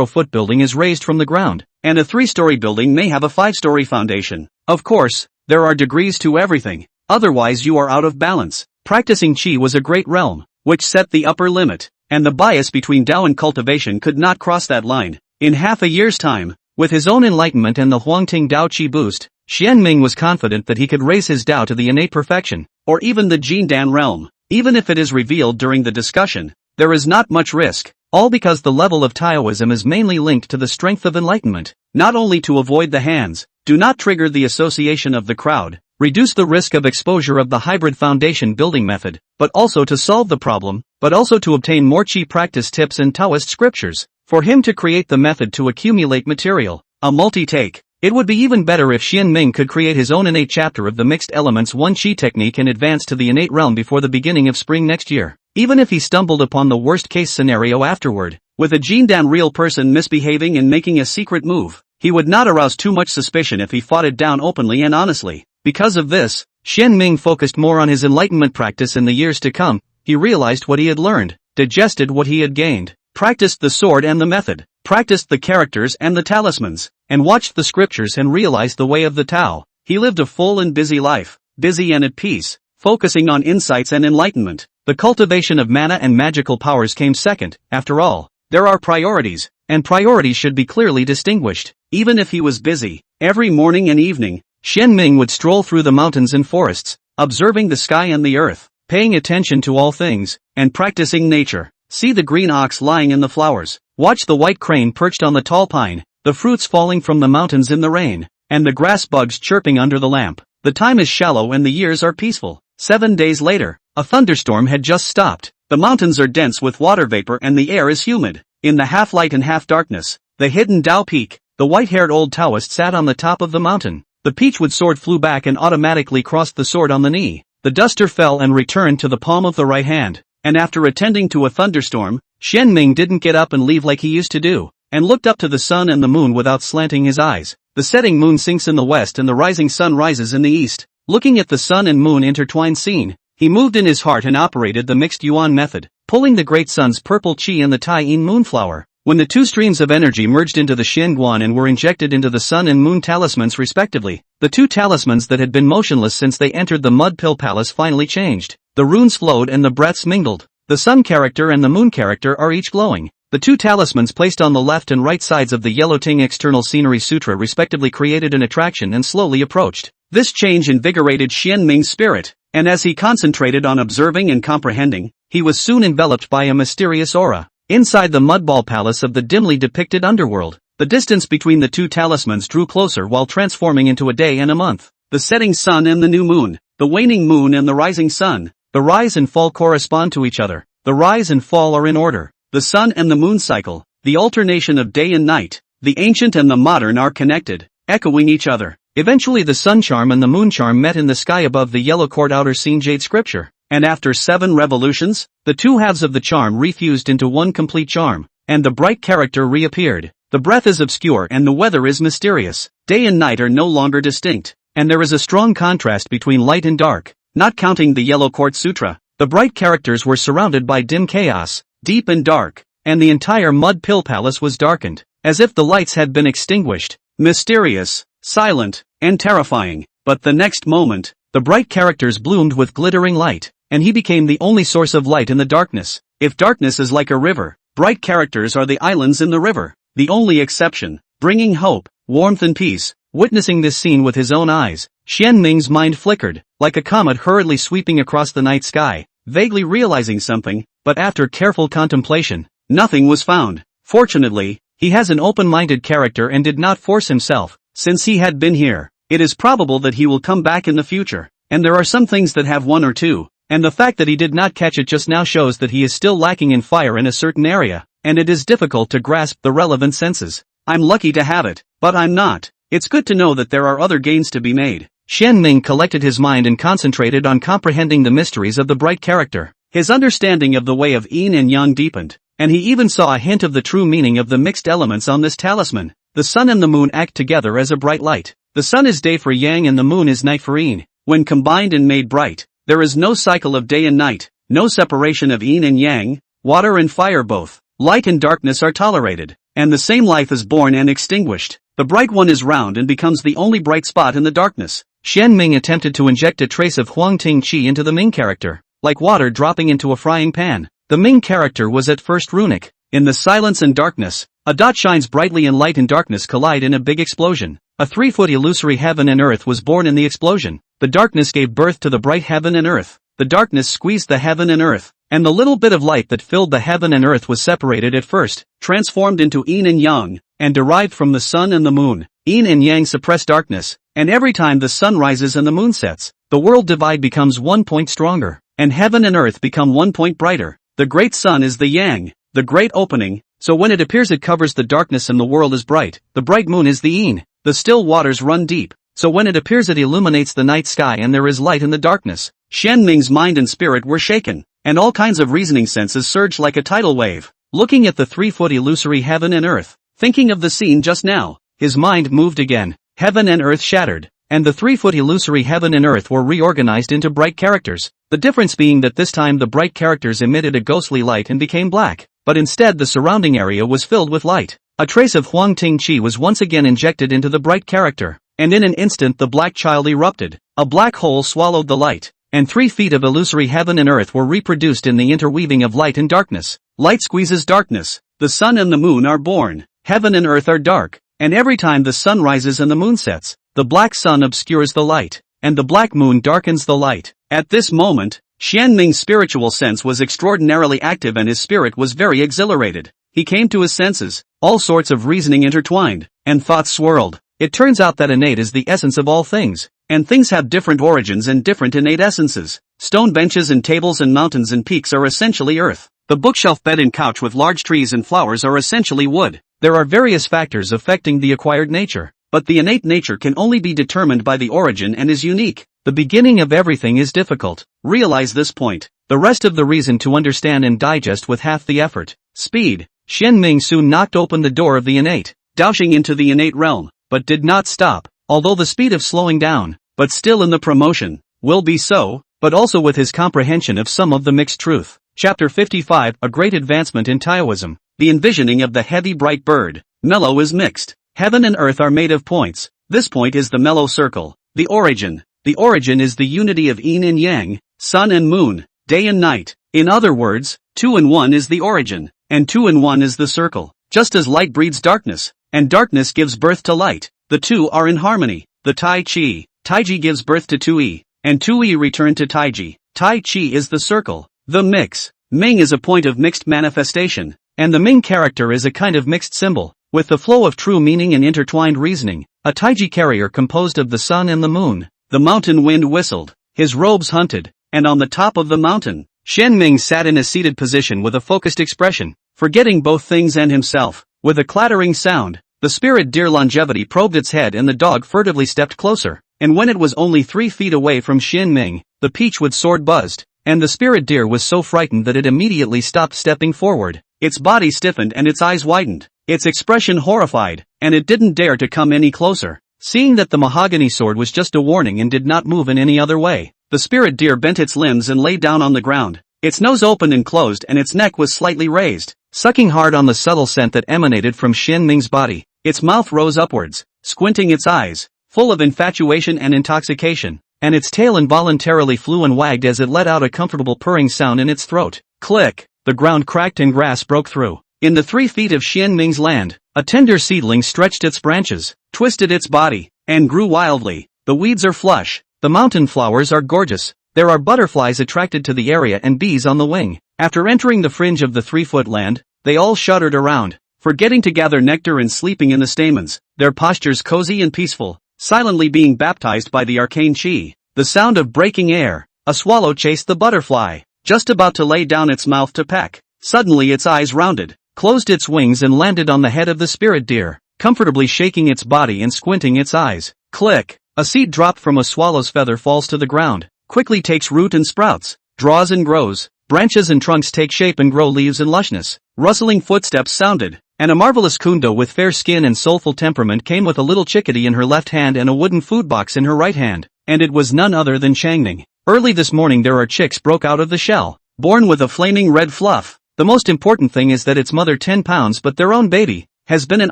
foot building is raised from the ground, and a 3-story building may have a 5-story foundation. Of course, there are degrees to everything, otherwise you are out of balance. Practicing Qi was a great realm, which set the upper limit, and the bias between Tao and cultivation could not cross that line. In half a year's time, with his own enlightenment and the Huangting Tao Qi boost, Xian Ming was confident that he could raise his Tao to the innate perfection, or even the Jindan realm. Even if it is revealed during the discussion, there is not much risk, all because the level of Taoism is mainly linked to the strength of enlightenment. Not only to avoid the hands, do not trigger the association of the crowd, reduce the risk of exposure of the hybrid foundation building method, but also to solve the problem, but also to obtain more Qi practice tips and Taoist scriptures, for him to create the method to accumulate material. A multi-take. It would be even better if Xian Ming could create his own innate chapter of the mixed elements 1 Qi technique and advance to the innate realm before the beginning of spring next year. Even if he stumbled upon the worst-case scenario afterward, with a Jindan real person misbehaving and making a secret move, he would not arouse too much suspicion if he fought it down openly and honestly. Because of this, Xian Ming focused more on his enlightenment practice in the years to come. He realized what he had learned, digested what he had gained, practiced the sword and the method, practiced the characters and the talismans, and watched the scriptures and realized the way of the Tao. He lived a full and busy life, busy and at peace, focusing on insights and enlightenment. The cultivation of mana and magical powers came second. After all, there are priorities, and priorities should be clearly distinguished. Even if he was busy, every morning and evening, Xian Ming would stroll through the mountains and forests, observing the sky and the earth, paying attention to all things, and practicing nature. See the green ox lying in the flowers, watch the white crane perched on the tall pine, the fruits falling from the mountains in the rain, and the grass bugs chirping under the lamp. The time is shallow and the years are peaceful. 7 days later, a thunderstorm had just stopped. The mountains are dense with water vapor and the air is humid. In the half-light and half-darkness, the hidden Tao Peak, the white-haired old Taoist sat on the top of the mountain. The peachwood sword flew back and automatically crossed the sword on the knee. The duster fell and returned to the palm of the right hand. And after attending to a thunderstorm, Xian Ming didn't get up and leave like he used to do, and looked up to the sun and the moon without slanting his eyes. The setting moon sinks in the west and the rising sun rises in the east. Looking at the sun and moon intertwined scene, he moved in his heart and operated the mixed yuan method, pulling the great sun's purple qi and the Tai-yin moonflower. When the two streams of energy merged into the Xianguan and were injected into the sun and moon talismans respectively, the two talismans that had been motionless since they entered the mud pill palace finally changed. The runes flowed and the breaths mingled. The sun character and the moon character are each glowing. The two talismans placed on the left and right sides of the Yellow Ting External Scenery Sutra respectively created an attraction and slowly approached. This change invigorated Xian Ming's spirit, and as he concentrated on observing and comprehending, he was soon enveloped by a mysterious aura. Inside the mudball palace of the dimly depicted underworld, the distance between the two talismans drew closer while transforming into a day and a month. the setting sun and the new moon, the waning moon and the rising sun. The rise and fall correspond to each other. The rise and fall are in order. The sun and the moon cycle, the alternation of day and night, the ancient and the modern are connected, echoing each other. Eventually the sun charm and the moon charm met in the sky above the yellow court outer scene jade scripture, and after 7 revolutions, the two halves of the charm refused into one complete charm, and the bright character reappeared. The breath is obscure and the weather is mysterious. Day and night are no longer distinct, and there is a strong contrast between light and dark. Not counting the yellow court sutra, the bright characters were surrounded by dim chaos, deep and dark, and the entire mud pill palace was darkened, as if the lights had been extinguished. Mysterious, silent, and terrifying. But the next moment, the bright characters bloomed with glittering light, and he became the only source of light in the darkness. If darkness is like a river, bright characters are the islands in the river, the only exception, bringing hope, warmth and peace. Witnessing this scene with his own eyes, Xian Ming's mind flickered, like a comet hurriedly sweeping across the night sky, vaguely realizing something, but after careful contemplation, nothing was found. Fortunately, he has an open-minded character and did not force himself. Since he had been here, it is probable that he will come back in the future, and there are some things that have 1 or 2, and the fact that he did not catch it just now shows that he is still lacking in fire in a certain area, and it is difficult to grasp the relevant senses. I'm lucky to have it, but I'm not. It's good to know that there are other gains to be made. Xian Ming collected his mind and concentrated on comprehending the mysteries of the bright character. His understanding of the way of yin and yang deepened, and he even saw a hint of the true meaning of the mixed elements on this talisman. The sun and the moon act together as a bright light. The sun is day for yang and the moon is night for yin. When combined and made bright, there is no cycle of day and night, no separation of yin and yang, water and fire both. Light and darkness are tolerated, and the same life is born and extinguished. The bright one is round and becomes the only bright spot in the darkness. Xian Ming attempted to inject a trace of Huang Ting Qi into the Ming character, like water dropping into a frying pan. The Ming character was at first runic. In the silence and darkness, a dot shines brightly and light and darkness collide in a big explosion. A 3-foot illusory heaven and earth was born in the explosion. The darkness gave birth to the bright heaven and earth. The darkness squeezed the heaven and earth, and the little bit of light that filled the heaven and earth was separated at first, transformed into yin and yang, and derived from the sun and the moon. Yin and yang suppress darkness, and every time the sun rises and the moon sets, the world divide becomes 1 point stronger, and heaven and earth become 1 point brighter. The great sun is the yang, the great opening, so when it appears it covers the darkness and the world is bright. The bright moon is the yin, the still waters run deep, so when it appears it illuminates the night sky and there is light in the darkness. Xian Ming's mind and spirit were shaken, and all kinds of reasoning senses surged like a tidal wave. Looking at the 3-foot illusory heaven and earth, thinking of the scene just now, his mind moved again. Heaven and earth shattered, and the 3-foot illusory heaven and earth were reorganized into bright characters. The difference being that this time the bright characters emitted a ghostly light and became black, but instead the surrounding area was filled with light. A trace of Huang Ting Qi was once again injected into the bright character, and in an instant the black child erupted. A black hole swallowed the light, and 3 feet of illusory heaven and earth were reproduced in the interweaving of light and darkness. Light squeezes darkness. The sun and the moon are born. Heaven and earth are dark, and every time the sun rises and the moon sets, the black sun obscures the light, and the black moon darkens the light. At this moment, Xian Ming's spiritual sense was extraordinarily active and his spirit was very exhilarated. He came to his senses, all sorts of reasoning intertwined, and thoughts swirled. It turns out that innate is the essence of all things, and things have different origins and different innate essences. Stone benches and tables and mountains and peaks are essentially earth. The bookshelf bed and couch with large trees and flowers are essentially wood. There are various factors affecting the acquired nature, but the innate nature can only be determined by the origin and is unique. The beginning of everything is difficult. Realize this point. The rest of the reason to understand and digest with half the effort. Speed. Xian Ming soon knocked open the door of the innate, dashing into the innate realm, but did not stop, although the speed of slowing down, but still in the promotion, will be so, but also with his comprehension of some of the mixed truth. Chapter 55, A Great Advancement in Taoism. The envisioning of the heavy bright bird. Mellow is mixed. Heaven and earth are made of points. This point is the mellow circle. The origin. The origin is the unity of yin and yang, sun and moon, day and night. In other words, 2 and 1 is the origin, and 2 and 1 is the circle. Just as light breeds darkness, and darkness gives birth to light, the two are in harmony. The Tai Chi. Taiji gives birth to 2E, and 2E return to Taiji. Tai Chi is the circle. The mix. Ming is a point of mixed manifestation, and the Ming character is a kind of mixed symbol, with the flow of true meaning and intertwined reasoning. A Taiji carrier composed of the sun and the moon. the mountain wind whistled, his robes hunted, and on the top of the mountain, Shen Ming sat in a seated position with a focused expression, forgetting both things and himself. With a clattering sound, the spirit deer Longevity probed its head and the dog furtively stepped closer, and when it was only 3 feet away from Shen Ming, the peachwood sword buzzed, and the spirit deer was so frightened that it immediately stopped stepping forward. Its body stiffened and its eyes widened, its expression horrified, and it didn't dare to come any closer. Seeing that the mahogany sword was just a warning and did not move in any other way, the spirit deer bent its limbs and lay down on the ground. Its nose opened and closed and its neck was slightly raised, sucking hard on the subtle scent that emanated from Shen Ming's body. Its mouth rose upwards, squinting its eyes, full of infatuation and intoxication, and its tail involuntarily flew and wagged as it let out a comfortable purring sound in its throat. Click! The ground cracked and grass broke through. In the 3 feet of Shen Ming's land, a tender seedling stretched its branches, twisted its body, and grew wildly. The weeds are flush, the mountain flowers are gorgeous, there are butterflies attracted to the area and bees on the wing. After entering the fringe of the 3-foot land, they all shuddered around, forgetting to gather nectar and sleeping in the stamens, their postures cozy and peaceful, silently being baptized by the arcane chi. The sound of breaking air, a swallow chased the butterfly, just about to lay down its mouth to peck. Suddenly its eyes rounded, closed its wings and landed on the head of the spirit deer, comfortably shaking its body and squinting its eyes. Click! A seed dropped from a swallow's feather falls to the ground, quickly takes root and sprouts, draws and grows, branches and trunks take shape and grow leaves and lushness. Rustling footsteps sounded, and a marvelous kundo with fair skin and soulful temperament came with a little chickadee in her left hand and a wooden food box in her right hand, and it was none other than Changning. Early this morning there are chicks broke out of the shell, born with a flaming red fluff. The most important thing is that its mother 10 pounds but their own baby has been an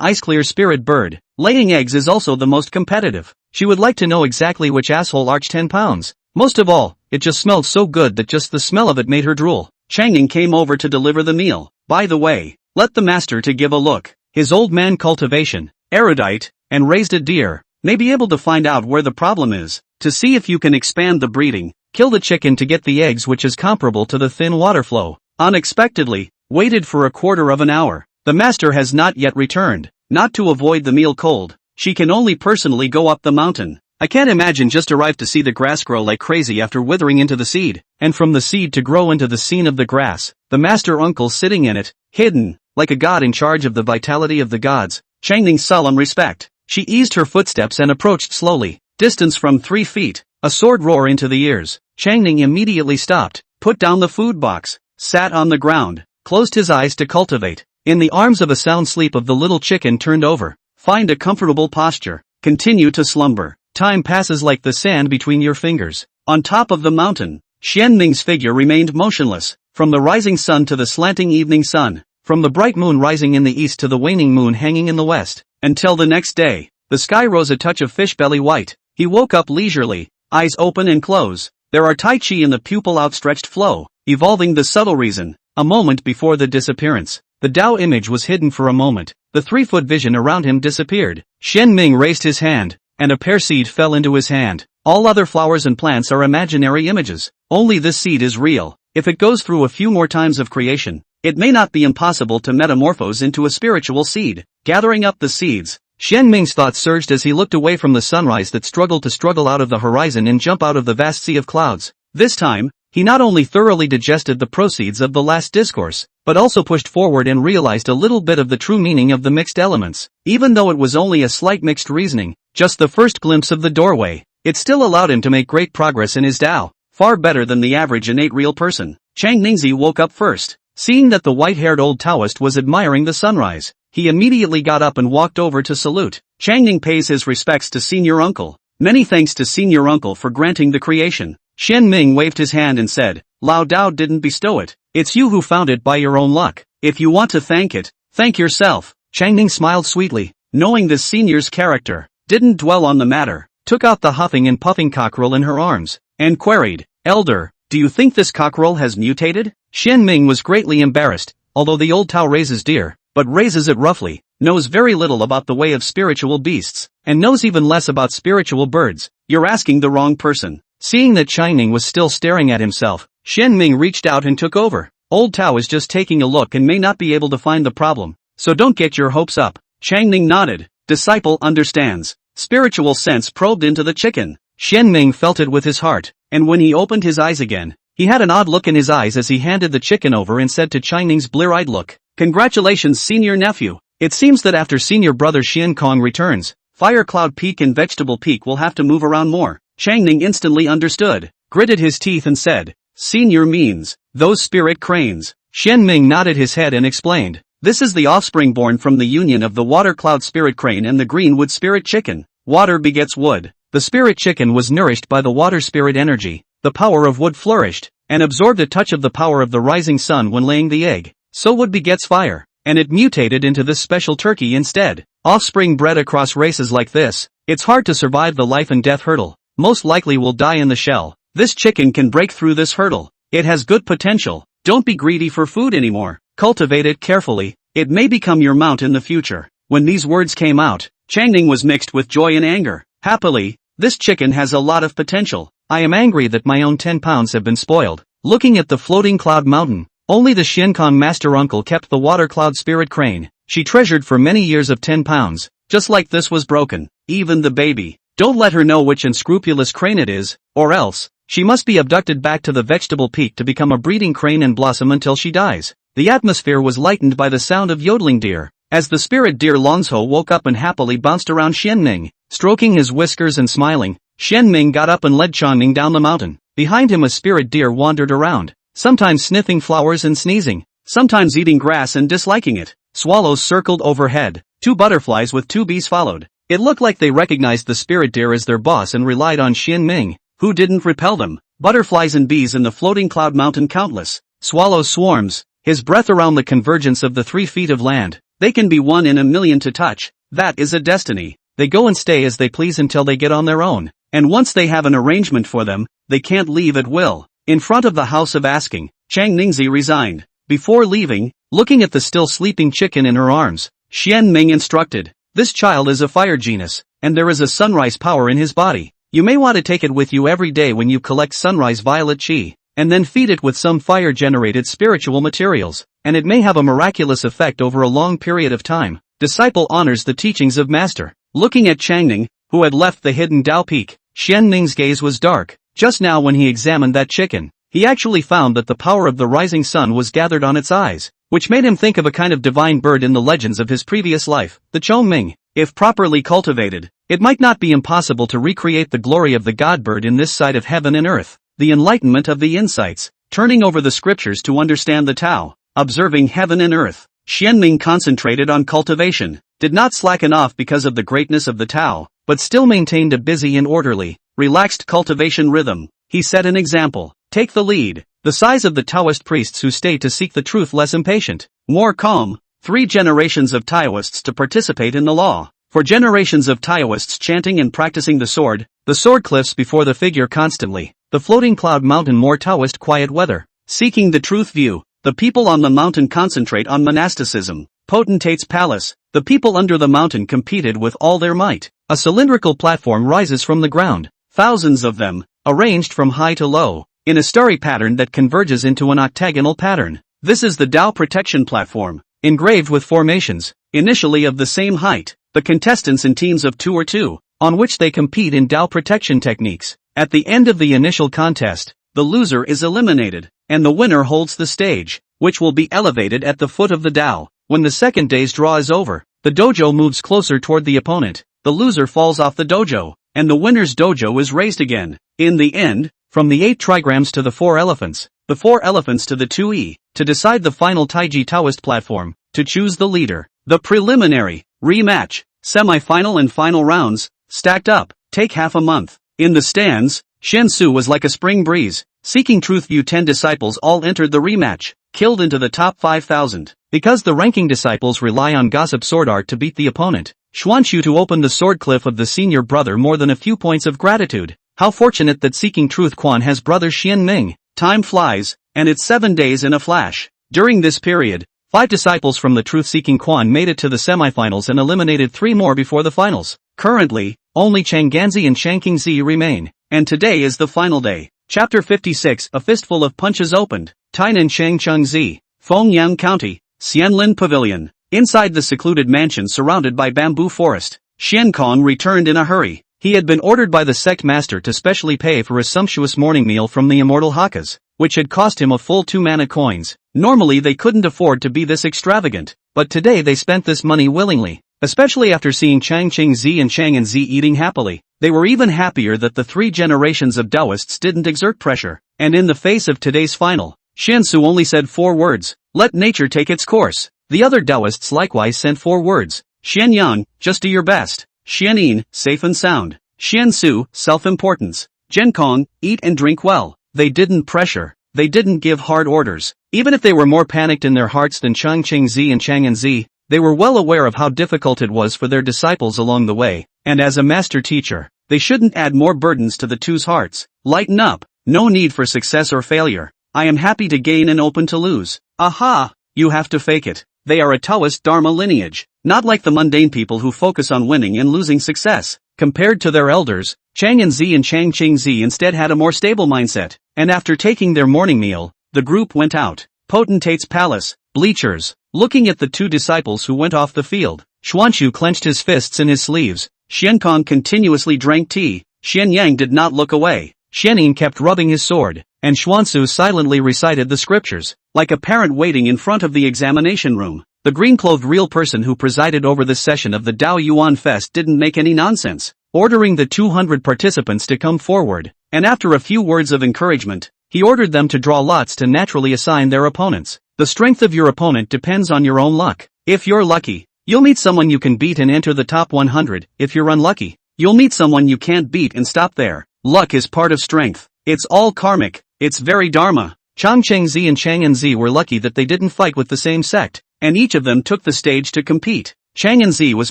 ice-clear spirit bird. Laying eggs is also the most competitive. She would like to know exactly which asshole arched 10 pounds. Most of all, it just smelled so good that just the smell of it made her drool. Changning came over to deliver the meal. By the way, let the master to give a look. His old man cultivation, erudite, and raised a deer, may be able to find out where the problem is, to see if you can expand the breeding, kill the chicken to get the eggs which is comparable to the thin water flow. Unexpectedly, waited for a quarter of an hour. The master has not yet returned. Not to avoid the meal cold, she can only personally go up the mountain. I can't imagine just arrived to see the grass grow like crazy after withering into the seed, and from the seed to grow into the scene of the grass, the master uncle sitting in it, hidden, like a god in charge of the vitality of the gods. Changning's solemn respect. She eased her footsteps and approached slowly, distance from 3 feet, a sword roar into the ears. Changning immediately stopped, put down the food box, sat on the ground, closed his eyes to cultivate. In the arms of a sound sleep of the little chicken turned over, find a comfortable posture, continue to slumber. Time passes like the sand between your fingers. On top of the mountain, Shen Ming's figure remained motionless, from the rising sun to the slanting evening sun, from the bright moon rising in the east to the waning moon hanging in the west, until the next day. The sky rose a touch of fish belly white. He woke up leisurely, eyes open and close. There are tai chi in the pupil outstretched flow, evolving the subtle reason. A moment before the disappearance, the Tao image was hidden for a moment. The 3-foot vision around him disappeared. Shen Ming raised his hand, and a pear seed fell into his hand. All other flowers and plants are imaginary images. Only this seed is real. If it goes through a few more times of creation, it may not be impossible to metamorphose into a spiritual seed. Gathering up the seeds, Shen Ming's thoughts surged as he looked away from the sunrise that struggled to struggle out of the horizon and jump out of the vast sea of clouds. This time, he not only thoroughly digested the proceeds of the last discourse, but also pushed forward and realized a little bit of the true meaning of the mixed elements. Even though it was only a slight mixed reasoning, just the first glimpse of the doorway, it still allowed him to make great progress in his Tao, far better than the average innate real person. Chang Ningzi woke up first. Seeing that the white-haired old Taoist was admiring the sunrise, he immediately got up and walked over to salute. Chang Ning pays his respects to senior uncle. Many thanks to senior uncle for granting the creation. Shen Ming waved his hand and said, Lao Dao didn't bestow it. It's you who found it by your own luck. If you want to thank it, thank yourself. Chang Ning smiled sweetly, knowing this senior's character, didn't dwell on the matter, took out the huffing and puffing cockerel in her arms, and queried, Elder, do you think this cockerel has mutated? Shen Ming was greatly embarrassed. Although the old Tao raises deer, but raises it roughly, knows very little about the way of spiritual beasts, and knows even less about spiritual birds. You're asking the wrong person. Seeing that Changning was still staring at himself, Shen Ming reached out and took over. Old Tao is just taking a look and may not be able to find the problem, so don't get your hopes up. Changning nodded. Disciple understands. Spiritual sense probed into the chicken. Xian Ming felt it with his heart, and when he opened his eyes again, he had an odd look in his eyes as he handed the chicken over and said to Chang Ning's blear-eyed look, "Congratulations, senior nephew. It seems that after senior brother Xian Kong returns, Fire Cloud Peak and Vegetable Peak will have to move around more." Chang Ning instantly understood, gritted his teeth and said, "Senior means those spirit cranes." Xian Ming nodded his head and explained, "This is the offspring born from the union of the water cloud spirit crane and the green wood spirit chicken. Water begets wood. The spirit chicken was nourished by the water spirit energy. The power of wood flourished, and absorbed a touch of the power of the rising sun when laying the egg. So wood begets fire, and it mutated into this special turkey instead. Offspring bred across races like this, it's hard to survive the life and death hurdle. Most likely will die in the shell. This chicken can break through this hurdle. It has good potential. Don't be greedy for food anymore. Cultivate it carefully. It may become your mount in the future." When these words came out, Chang Ning was mixed with joy and anger. Happily, this chicken has a lot of potential. I am angry that my own 10 pounds have been spoiled. Looking at the floating cloud mountain, only the Xiankong master uncle kept the water cloud spirit crane. She treasured for many years of 10 pounds, just like this was broken. Even the baby. Don't let her know which unscrupulous crane it is, or else, she must be abducted back to the vegetable peak to become a breeding crane and blossom until she dies. The atmosphere was lightened by the sound of yodeling deer. As the spirit deer Longsho woke up and happily bounced around Xian Ming, stroking his whiskers and smiling, Xian Ming got up and led Chang Ning down the mountain. Behind him a spirit deer wandered around, sometimes sniffing flowers and sneezing, sometimes eating grass and disliking it. Swallows circled overhead. 2 butterflies with 2 bees followed. It looked like they recognized the spirit deer as their boss and relied on Xian Ming, who didn't repel them. Butterflies and bees in the floating cloud mountain countless. Swallows swarms, his breath around the convergence of the 3 feet of land. They can be 1 in a million to touch. That is a destiny. They go and stay as they please until they get on their own. And once they have an arrangement for them, they can't leave at will. In front of the house of asking, Chang Ningzi resigned. Before leaving, looking at the still sleeping chicken in her arms, Xian Ming instructed, "This child is a fire genius, and there is a sunrise power in his body. You may want to take it with you every day when you collect sunrise violet chi, and then feed it with some fire-generated spiritual materials, and it may have a miraculous effect over a long period of time." Disciple honors the teachings of master. Looking at Chang Ning, who had left the hidden Dao Peak, Xian Ning's gaze was dark. Just now when he examined that chicken, he actually found that the power of the rising sun was gathered on its eyes, which made him think of a kind of divine bird in the legends of his previous life, the Chongming. If properly cultivated, it might not be impossible to recreate the glory of the god bird in this side of heaven and earth. The enlightenment of the insights, turning over the scriptures to understand the Tao, observing heaven and earth. Xianming concentrated on cultivation, did not slacken off because of the greatness of the Tao, but still maintained a busy and orderly, relaxed cultivation rhythm. He set an example. Take the lead. The size of the Taoist priests who stay to seek the truth, less impatient, more calm. 3 generations of Taoists to participate in the law. For generations of Taoists chanting and practicing the sword cliffs before the figure constantly. The floating cloud mountain, more Taoist quiet weather. Seeking the truth view. The people on the mountain concentrate on monasticism. Potentate's palace. The people under the mountain competed with all their might. A cylindrical platform rises from the ground. Thousands of them, arranged from high to low, in a starry pattern that converges into an octagonal pattern. This is the Tao protection platform, engraved with formations, initially of the same height. The contestants in teams of 2 or 2, on which they compete in Tao protection techniques. At the end of the initial contest, the loser is eliminated, and the winner holds the stage, which will be elevated at the foot of the Tao. When the second day's draw is over, the dojo moves closer toward the opponent. The loser falls off the dojo, and the winner's dojo is raised again. In the end, from the 8 trigrams to the 4 elephants, the 4 elephants to the 2E, to decide the final Taiji Taoist platform, to choose the leader. The preliminary, rematch, semi-final and final rounds, stacked up, take half a month. In the stands, Shen Su was like a spring breeze. Seeking truth view 10 disciples all entered the rematch, killed into the top 5,000. Because the ranking disciples rely on gossip sword art to beat the opponent, Xuanshu to open the sword cliff of the senior brother more than a few points of gratitude. How fortunate that Seeking Truth Quan has brother Xian Ming. Time flies, and it's 7 days in a flash. During this period, 5 disciples from the truth-seeking Quan made it to the semifinals and eliminated 3 more before the finals. Currently, only Changganzi and Shangqingzi remain, and today is the final day. Chapter 56. A fistful of punches opened. Tainan Shangchengzi, Fengyang County, Xianlin Pavilion. Inside the secluded mansion surrounded by bamboo forest, Xian Kong returned in a hurry. He had been ordered by the sect master to specially pay for a sumptuous morning meal from the immortal Hakkas, which had cost him a full 2 mana coins. Normally they couldn't afford to be this extravagant, but today they spent this money willingly, especially after seeing Chang Ching-zi and Chang and Z eating happily. They were even happier that the 3 generations of Taoists didn't exert pressure, and in the face of today's final, Xiansu only said 4 words, "Let nature take its course." The other Taoists likewise sent 4 words, "Xianyang, just do your best." Xianin, safe and sound. Xiansu, self-importance. Zhenkong, eat and drink well. They didn't pressure. They didn't give hard orders. Even if they were more panicked in their hearts than Chang Ching-zi and Chang and Z, they were well aware of how difficult it was for their disciples along the way, and as a master teacher, they shouldn't add more burdens to the two's hearts. Lighten up. No need for success or failure. I am happy to gain and open to lose. Aha! You have to fake it. They are a Taoist Dharma lineage, not like the mundane people who focus on winning and losing success. Compared to their elders, Chang and Z and Chang Ching-zi instead had a more stable mindset, and after taking their morning meal, the group went out. Potentate's palace, bleachers. Looking at the 2 disciples who went off the field, Xuanqiu clenched his fists in his sleeves. Xiankong continuously drank tea. Xianyang did not look away. Xianin kept rubbing his sword, and Xuansu silently recited the scriptures, like a parent waiting in front of the examination room. The green-clothed real person who presided over this session of the Dao Yuan Fest didn't make any nonsense, ordering the 200 participants to come forward, and after a few words of encouragement, he ordered them to draw lots to naturally assign their opponents. The strength of your opponent depends on your own luck. If you're lucky, you'll meet someone you can beat and enter the top 100. If you're unlucky, you'll meet someone you can't beat and stop there. Luck is part of strength. It's all karmic. It's very dharma. Chang Cheng-zi and Chang and Z were lucky that they didn't fight with the same sect, and each of them took the stage to compete. Chang and Z was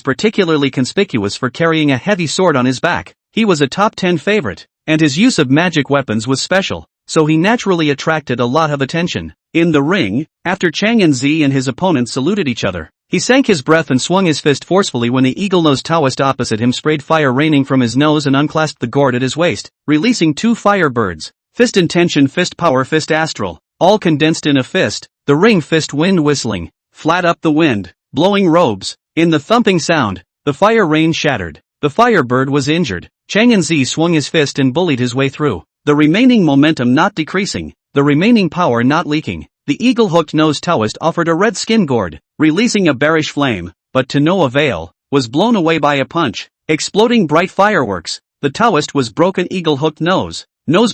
particularly conspicuous for carrying a heavy sword on his back. He was a top 10 favorite, and his use of magic weapons was special, so he naturally attracted a lot of attention. In the ring, after Chang and Z and his opponent saluted each other, he sank his breath and swung his fist forcefully when the eagle-nosed Taoist opposite him sprayed fire raining from his nose and unclasped the gourd at his waist, releasing 2 fire birds. Fist intention, fist power, fist astral, all condensed in a fist. The ring fist wind whistling, flat up the wind, blowing robes. In the thumping sound, the fire rain shattered. The fire bird was injured. Chang and Z swung his fist and bullied his way through, the remaining momentum not decreasing, the remaining power not leaking. The eagle-hooked nose Taoist offered a red skin gourd, releasing a bearish flame, but to no avail, was blown away by a punch, exploding bright fireworks. The Taoist was broken eagle-hooked nose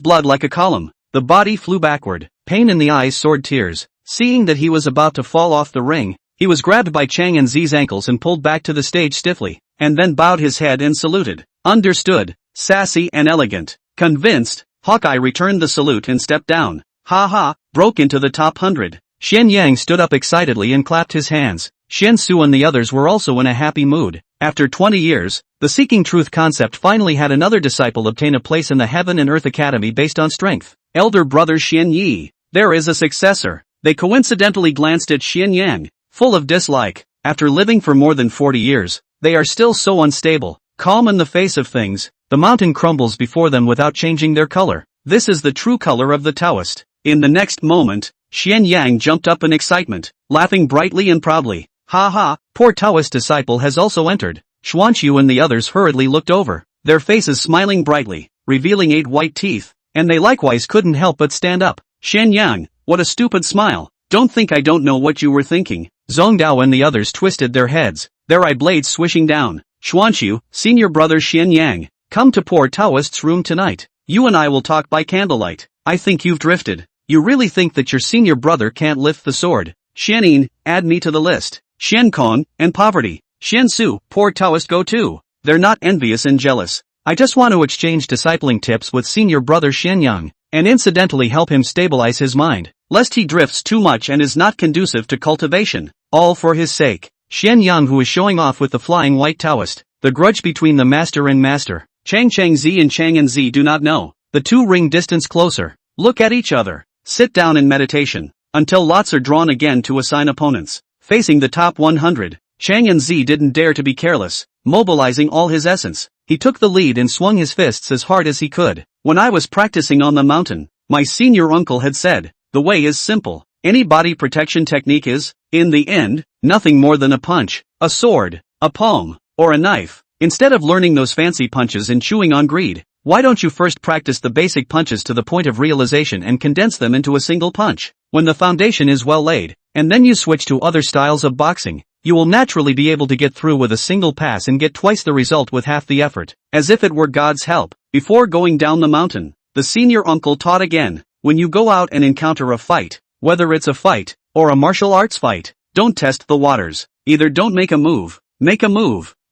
blood like a column. The body flew backward, pain in the eyes soared tears. Seeing that he was about to fall off the ring, he was grabbed by Chang and Z's ankles and pulled back to the stage stiffly, and then bowed his head and saluted. Understood, sassy and elegant. Convinced, Hawkeye returned the salute and stepped down. Ha ha, broke into the top 100. Xian Yang stood up excitedly and clapped his hands. Xian Su and the others were also in a happy mood. After 20 years, the Seeking Truth concept finally had another disciple obtain a place in the Heaven and Earth Academy based on strength. Elder brother Xian Yi. There is a successor. They coincidentally glanced at Xian Yang, full of dislike. After living for more than 40 years, they are still so unstable. Calm in the face of things, the mountain crumbles before them without changing their color. This is the true color of the Taoist. In the next moment, Xian Yang jumped up in excitement, laughing brightly and proudly. Ha ha, poor Taoist disciple has also entered. Xuanqiu and the others hurriedly looked over, their faces smiling brightly, revealing 8 white teeth, and they likewise couldn't help but stand up. Xian Yang, what a stupid smile. Don't think I don't know what you were thinking. Zhongdao and the others twisted their heads, their eye blades swishing down. Xuanqiu, senior brother Xian Yang, come to poor Taoist's room tonight. You and I will talk by candlelight. I think you've drifted. You really think that your senior brother can't lift the sword? Xianin, add me to the list. Xiankong, and poverty. Xiansu, poor Taoist go too. They're not envious and jealous. I just want to exchange discipling tips with senior brother Xianyang, and incidentally help him stabilize his mind, lest he drifts too much and is not conducive to cultivation. All for his sake. Xianyang, who is showing off with the flying white Taoist. The grudge between the master and master. Chang Cheng-zi and Chang and Z do not know. The two ring distance closer. Look at each other. Sit down in meditation, until lots are drawn again to assign opponents. Facing the top 100, Chang and Z didn't dare to be careless, mobilizing all his essence. He took the lead and swung his fists as hard as he could. When I was practicing on the mountain, my senior uncle had said, the way is simple. Any body protection technique is, in the end, nothing more than a punch, a sword, a palm, or a knife. Instead of learning those fancy punches and chewing on greed, why don't you first practice the basic punches to the point of realization and condense them into a single punch? When the foundation is well laid, and then you switch to other styles of boxing, you will naturally be able to get through with a single pass and get twice the result with half the effort, as if it were God's help. Before going down the mountain, the senior uncle taught again, when you go out and encounter a fight, whether it's a fight, or a martial arts fight, don't test the waters. Either don't make a move,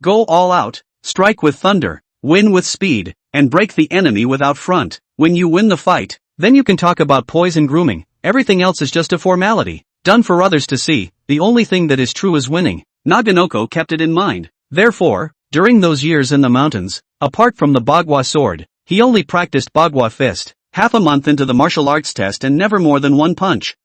go all out, strike with thunder, win with speed, and break the enemy without front. When you win the fight, then you can talk about poise and grooming. Everything else is just a formality, done for others to see. The only thing that is true is winning. Naganoko kept it in mind. Therefore, during those years in the mountains, apart from the Bagua sword, he only practiced Bagua fist, half a month into the martial arts test and never more than one punch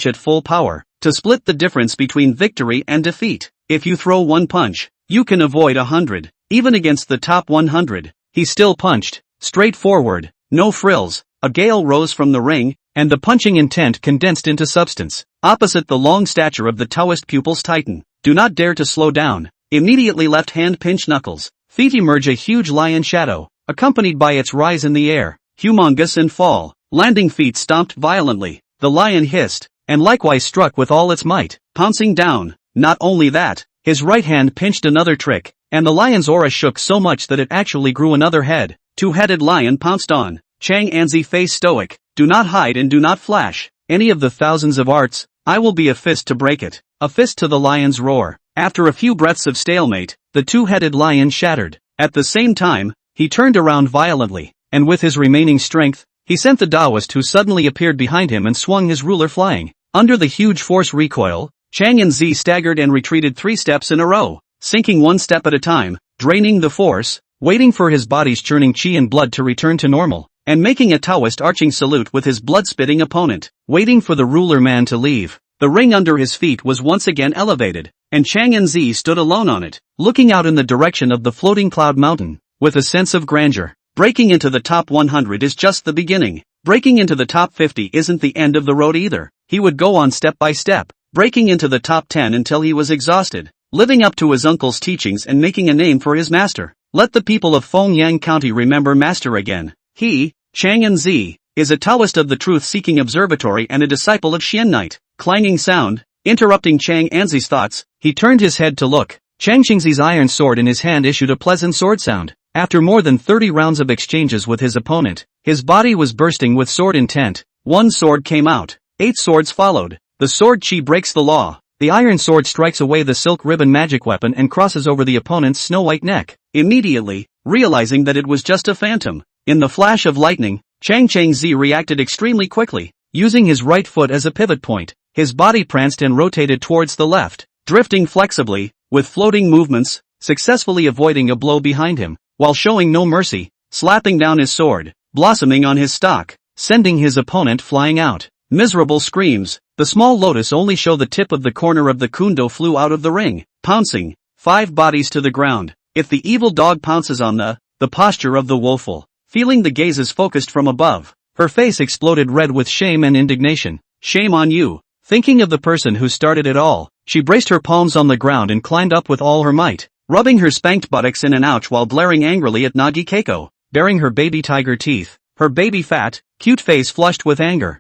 at full power, to split the difference between victory and defeat. If you throw one punch, you can avoid 100. Even against the top 100, he still punched, straightforward, no frills. A gale rose from the ring, and the punching intent condensed into substance. Opposite the long stature of the Taoist pupils tighten. Do not dare to slow down. Immediately left hand pinch knuckles. Feet emerge a huge lion shadow, accompanied by its rise in the air, humongous and fall. Landing feet stomped violently. The lion hissed, and likewise struck with all its might, pouncing down. Not only that, his right hand pinched another trick, and the lion's aura shook so much that it actually grew another head. Two-headed lion pounced on. Chang Anzi face stoic. Do not hide and do not flash. Any of the thousands of arts, I will be a fist to break it. A fist to the lion's roar. After a few breaths of stalemate, the two-headed lion shattered. At the same time, he turned around violently, and with his remaining strength, he sent the Taoist who suddenly appeared behind him and swung his ruler flying. Under the huge force recoil, Chang Anzi staggered and retreated 3 steps in a row, sinking 1 step at a time, draining the force, waiting for his body's churning qi and blood to return to normal, and making a Taoist arching salute with his blood-spitting opponent, waiting for the ruler man to leave. The ring under his feet was once again elevated, and Chang Anzi stood alone on it, looking out in the direction of the floating cloud mountain, with a sense of grandeur. Breaking into the top 100 is just the beginning. Breaking into the top 50 isn't the end of the road either. He would go on step by step, breaking into the top 10 until he was exhausted, living up to his uncle's teachings and making a name for his master. Let the people of Fengyang County remember master again. He, Chang Anzi, is a Taoist of the Truth-Seeking Observatory and a disciple of Xianite. Clanging sound, interrupting Chang Anzi's thoughts, he turned his head to look. Chang Qingzi's iron sword in his hand issued a pleasant sword sound. After more than 30 rounds of exchanges with his opponent, his body was bursting with sword intent. 1 sword came out, 8 swords followed. The sword chi breaks the law. The iron sword strikes away the silk ribbon magic weapon and crosses over the opponent's snow-white neck. Immediately, realizing that it was just a phantom, in the flash of lightning, Chang Qingzi reacted extremely quickly. Using his right foot as a pivot point, his body pranced and rotated towards the left, drifting flexibly, with floating movements, successfully avoiding a blow behind him, while showing no mercy, slapping down his sword, blossoming on his stock, sending his opponent flying out. Miserable screams. The small lotus only show the tip of the corner of the kundo flew out of the ring, pouncing, 5 bodies to the ground. If the evil dog pounces on the posture of the woeful, feeling the gazes focused from above, her face exploded red with shame and indignation. Shame on you. Thinking of the person who started it all, she braced her palms on the ground and climbed up with all her might, rubbing her spanked buttocks in and ouch while glaring angrily at Nagi Keiko, baring her baby tiger teeth, her baby fat, cute face flushed with anger.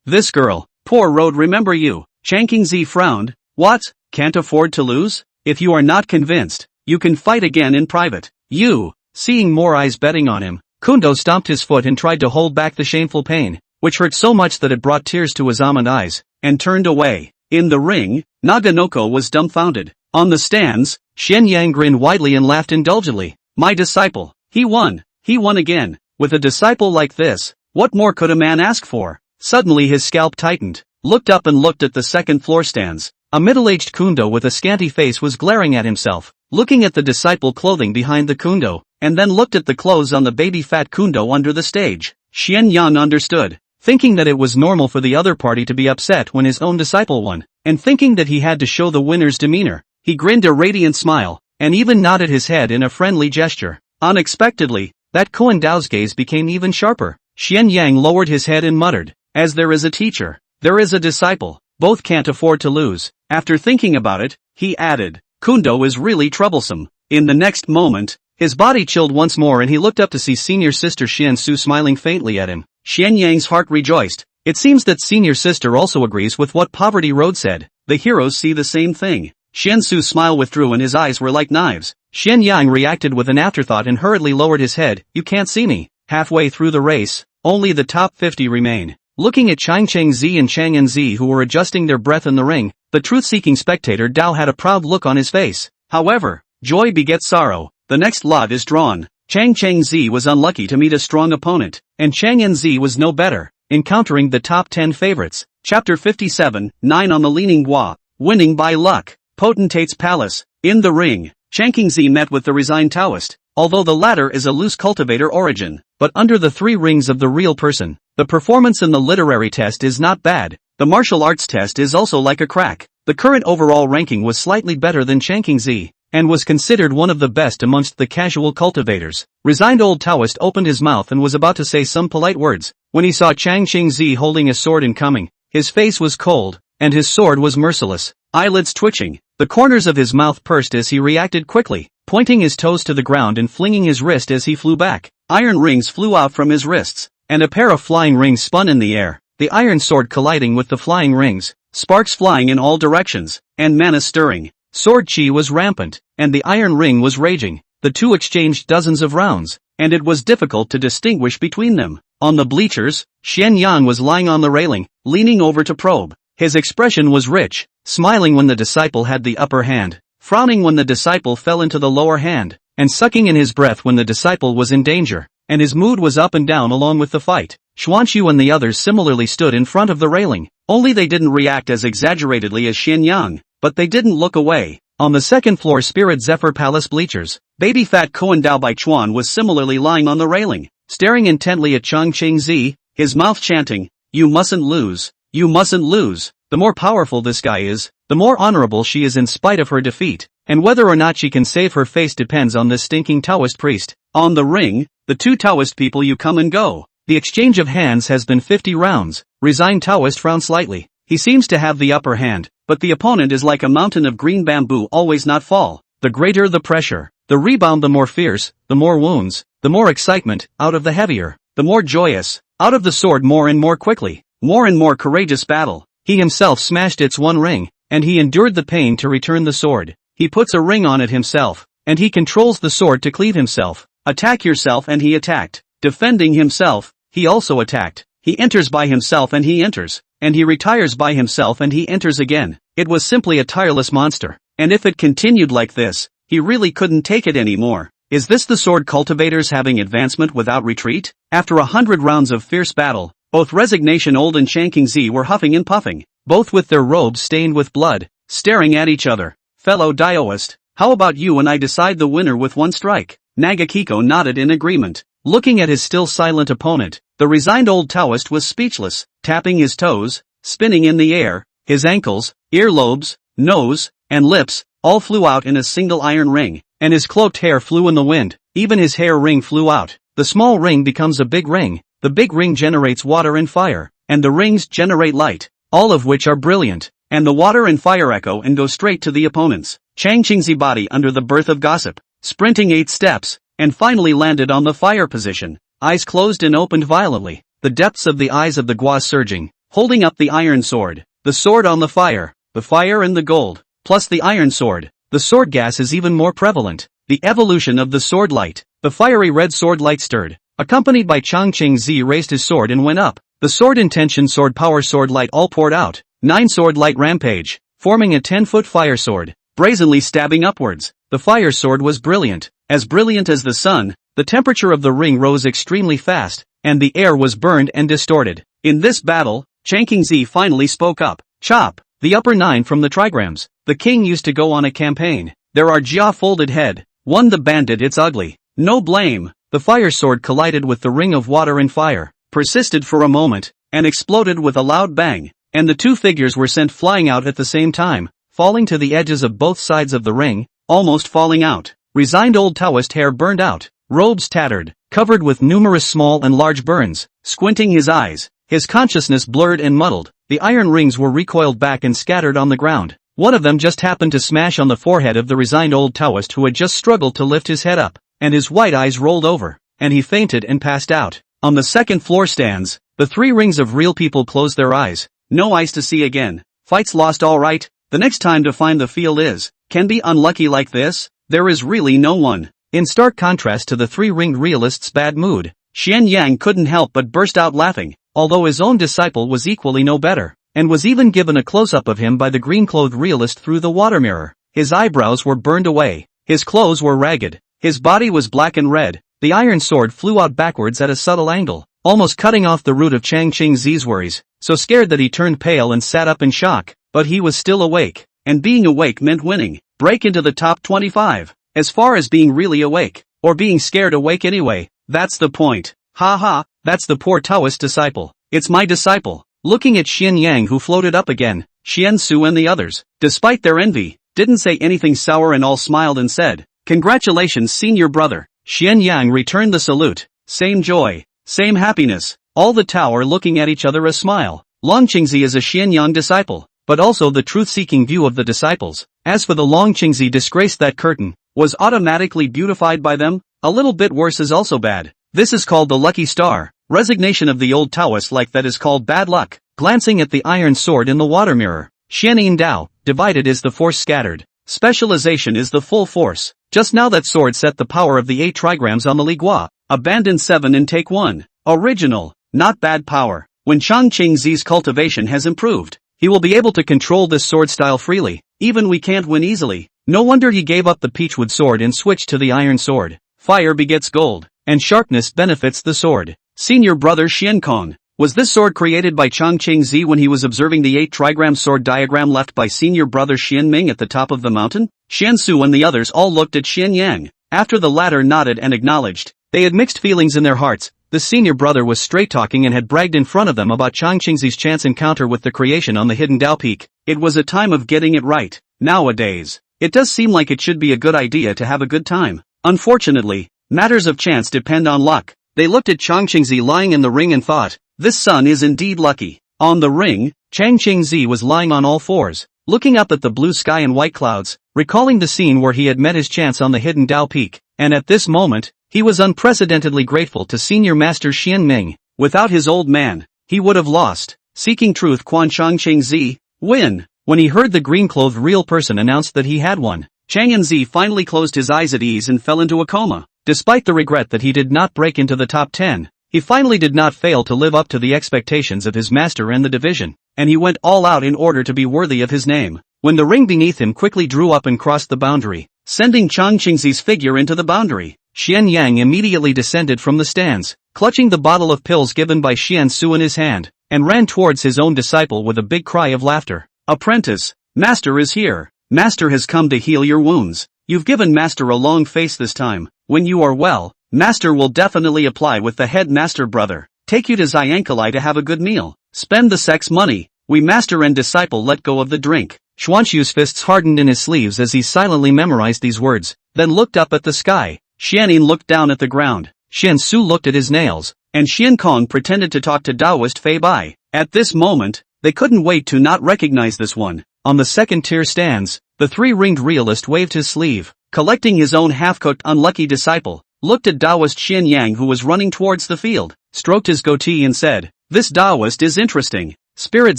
This girl, poor road remember you. Chang Qingzi frowned. What? Can't afford to lose? If you are not convinced, you can fight again in private. You, seeing more eyes betting on him, Kundo stomped his foot and tried to hold back the shameful pain, which hurt so much that it brought tears to his almond eyes, and turned away. In the ring, Naganoko was dumbfounded. On the stands, Xianyang grinned widely and laughed indulgently. My disciple, he won again. With a disciple like this, what more could a man ask for? Suddenly his scalp tightened, looked up and looked at the second floor stands. A middle-aged Kundo with a scanty face was glaring at himself, looking at the disciple clothing behind the Kundo, and then looked at the clothes on the baby fat Kundo under the stage. Xian Yan understood, thinking that it was normal for the other party to be upset when his own disciple won, and thinking that he had to show the winner's demeanor. He grinned a radiant smile, and even nodded his head in a friendly gesture. Unexpectedly, that Koan Dao's gaze became even sharper. Xian Yang lowered his head and muttered, as there is a teacher, there is a disciple, both can't afford to lose. After thinking about it, he added, Kundo is really troublesome. In the next moment, his body chilled once more and he looked up to see senior sister Xian Su smiling faintly at him. Xian Yang's heart rejoiced. It seems that senior sister also agrees with what Poverty Road said. The heroes see the same thing. Xian Su's smile withdrew and his eyes were like knives. Xian Yang reacted with an afterthought and hurriedly lowered his head. You can't see me. Halfway through the race, only the top 50 remain. Looking at Chang Cheng-zi and Chang En-zi who were adjusting their breath in the ring, the truth-seeking spectator Dao had a proud look on his face. However, joy begets sorrow. The next lot is drawn. Chang Cheng-zi was unlucky to meet a strong opponent, and Chang En-zi was no better, encountering the top 10 favorites. Chapter 57, 9 on the Leaning Gua, winning by luck. Potentate's Palace. In the ring, Chang Cheng-zi met with the resigned Taoist, although the latter is a loose cultivator origin, but under the 3 rings of the real person. The performance in the literary test is not bad. The martial arts test is also like a crack. The current overall ranking was slightly better than Chang Cheng-zi, and was considered one of the best amongst the casual cultivators. Resigned old Taoist opened his mouth and was about to say some polite words, when he saw Chang Cheng-zi holding a sword incoming. His face was cold, and his sword was merciless. Eyelids twitching, the corners of his mouth pursed as he reacted quickly, pointing his toes to the ground and flinging his wrist as he flew back. Iron rings flew out from his wrists, and a pair of flying rings spun in the air, the iron sword colliding with the flying rings, sparks flying in all directions, and mana stirring. Sword chi was rampant, and the iron ring was raging. The two exchanged dozens of rounds, and it was difficult to distinguish between them. On the bleachers, Xian Yang was lying on the railing, leaning over to probe. His expression was rich, smiling when the disciple had the upper hand, frowning when the disciple fell into the lower hand, and sucking in his breath when the disciple was in danger, and his mood was up and down along with the fight. Xuanqiu and the others similarly stood in front of the railing, only they didn't react as exaggeratedly as Xian Yang, but they didn't look away. On the second floor Spirit Zephyr Palace bleachers, baby fat Koan Dao Bai Chuan was similarly lying on the railing, staring intently at Chang Cheng-zi, his mouth chanting, "You mustn't lose. You mustn't lose. The more powerful this guy is, the more honorable she is in spite of her defeat, and whether or not she can save her face depends on this stinking Taoist priest." On the ring, the two Taoist people you come and go. The exchange of hands has been 50 rounds. Resigned Taoist frowned slightly. He seems to have the upper hand, but the opponent is like a mountain of green bamboo always not fall. The greater the pressure, the rebound the more fierce, the more wounds, the more excitement, out of the heavier, the more joyous, out of the sword more and more quickly, more and more courageous battle. He himself smashed its one ring, and he endured the pain to return the sword. He puts a ring on it himself, and he controls the sword to cleave himself. Attack yourself and he attacked. Defending himself, he also attacked. He enters by himself and he enters, and he retires by himself and he enters again. It was simply a tireless monster, and if it continued like this, he really couldn't take it anymore. Is this the sword cultivators having advancement without retreat? After 100 rounds of fierce battle, both Resignation Old and Chang Cheng-zi were huffing and puffing, both with their robes stained with blood, staring at each other. Fellow Daoist, how about you and I decide the winner with one strike? Nagakiko nodded in agreement. Looking at his still silent opponent, the resigned old Taoist was speechless, tapping his toes, spinning in the air, his ankles, earlobes, nose, and lips, all flew out in a single iron ring, and his cloaked hair flew in the wind. Even his hair ring flew out. The small ring becomes a big ring, the big ring generates water and fire, and the rings generate light, all of which are brilliant, and the water and fire echo and go straight to the opponents. Chang Cheng-zi body under the birth of gossip, sprinting 8 steps, and finally landed on the fire position, eyes closed and opened violently, the depths of the eyes of the Gua surging, holding up the iron sword, the sword on the fire and the gold, plus the iron sword. The sword gas is even more prevalent, the evolution of the sword light. The fiery red sword light stirred, accompanied by Chang Cheng-zi raised his sword and went up. The sword intention sword power sword light all poured out, 9 sword light rampage, forming a 10-foot fire sword, brazenly stabbing upwards. The fire sword was brilliant as the sun. The temperature of the ring rose extremely fast, and the air was burned and distorted. In this battle, Chang Cheng-zi finally spoke up. Chop, the upper 9 from the trigrams. The king used to go on a campaign. There are Jia folded head. One the bandit it's ugly. No blame. The fire sword collided with the ring of water and fire, persisted for a moment, and exploded with a loud bang, and the two figures were sent flying out at the same time, falling to the edges of both sides of the ring, almost falling out. Resigned old Taoist hair burned out, robes tattered, covered with numerous small and large burns, squinting his eyes, his consciousness blurred and muddled. The iron rings were recoiled back and scattered on the ground. One of them just happened to smash on the forehead of the resigned old Taoist who had just struggled to lift his head up, and his white eyes rolled over, and he fainted and passed out. On the second floor stands, the three rings of real people closed their eyes. No eyes to see again. Fights lost alright. The next time to find the field is, can be unlucky like this? There is really no one. In stark contrast to the three-ringed realist's bad mood, Xian Yang couldn't help but burst out laughing, although his own disciple was equally no better, and was even given a close-up of him by the green-clothed realist through the water mirror. His eyebrows were burned away. His clothes were ragged. His body was black and red. The iron sword flew out backwards at a subtle angle, almost cutting off the root of Chang Qingzi's worries, so scared that he turned pale and sat up in shock, but he was still awake, and being awake meant winning. Break into the top 25. As far as being really awake, or being scared awake anyway, that's the point. Ha ha, that's the poor Taoist disciple. It's my disciple. Looking at Xian Yang who floated up again, Xian Su and the others, despite their envy, didn't say anything sour and all smiled and said, "Congratulations, senior brother." Xian Yang returned the salute. Same joy, same happiness. All the Tao are looking at each other a smile. Long Qingzi is a Xian Yang disciple, but also the truth-seeking view of the disciples. As for the Long Qingzi disgrace, that curtain was automatically beautified by them. A little bit worse is also bad. This is called the lucky star. Resignation of the old Taoist like that is called bad luck. Glancing at the iron sword in the water mirror, Xian Yin Dao, divided is the force scattered. Specialization is the full force. Just now that sword set the power of the 8 trigrams on the Li Gua. Abandon 7 and take 1. Original, not bad power. When Chang Qingzi's cultivation has improved, he will be able to control this sword style freely. Even we can't win easily. No wonder he gave up the peachwood sword and switched to the iron sword. Fire begets gold, and sharpness benefits the sword. Senior brother Xian Kong, was this sword created by Chang Qingzi when he was observing the 8 trigram sword diagram left by senior brother Xian Ming at the top of the mountain? Xian Su and the others all looked at Xian Yang. After the latter nodded and acknowledged, they had mixed feelings in their hearts. The senior brother was straight-talking and had bragged in front of them about Chang Qingzi's chance encounter with the creation on the hidden Dao Peak. It was a time of getting it right. Nowadays, it does seem like it should be a good idea to have a good time. Unfortunately, matters of chance depend on luck. They looked at Chang Qingzi lying in the ring and thought, this son is indeed lucky. On the ring, Chang Qingzi was lying on all fours, looking up at the blue sky and white clouds, recalling the scene where he had met his chance on the hidden Dao Peak, and at this moment, he was unprecedentedly grateful to senior master Xian Ming. Without his old man, he would have lost. Seeking truth, Quan Chang Qingzi, win. When he heard the green-clothed real person announced that he had won, Chang Yanzi finally closed his eyes at ease and fell into a coma. Despite the regret that he did not break into the top 10, he finally did not fail to live up to the expectations of his master and the division, and he went all out in order to be worthy of his name. When the ring beneath him quickly drew up and crossed the boundary, sending Chang Qingzi's figure into the boundary, Xian Yang immediately descended from the stands, clutching the bottle of pills given by Xian Su in his hand, and ran towards his own disciple with a big cry of laughter. Apprentice, Master is here. Master has come to heal your wounds. You've given Master a long face this time. When you are well, Master will definitely apply with the head master brother. Take you to Xiankali to have a good meal. Spend the sex money. We master and disciple let go of the drink. Xuanxu's fists hardened in his sleeves as he silently memorized these words, then looked up at the sky. Xianin looked down at the ground. Xian Su looked at his nails, and Xian Kong pretended to talk to Taoist Fei Bai. At this moment, they couldn't wait to not recognize this one. On the second tier stands, the three-ringed realist waved his sleeve, collecting his own half-cooked unlucky disciple, looked at Taoist Xian Yang who was running towards the field, stroked his goatee and said, "This Taoist is interesting." Spirit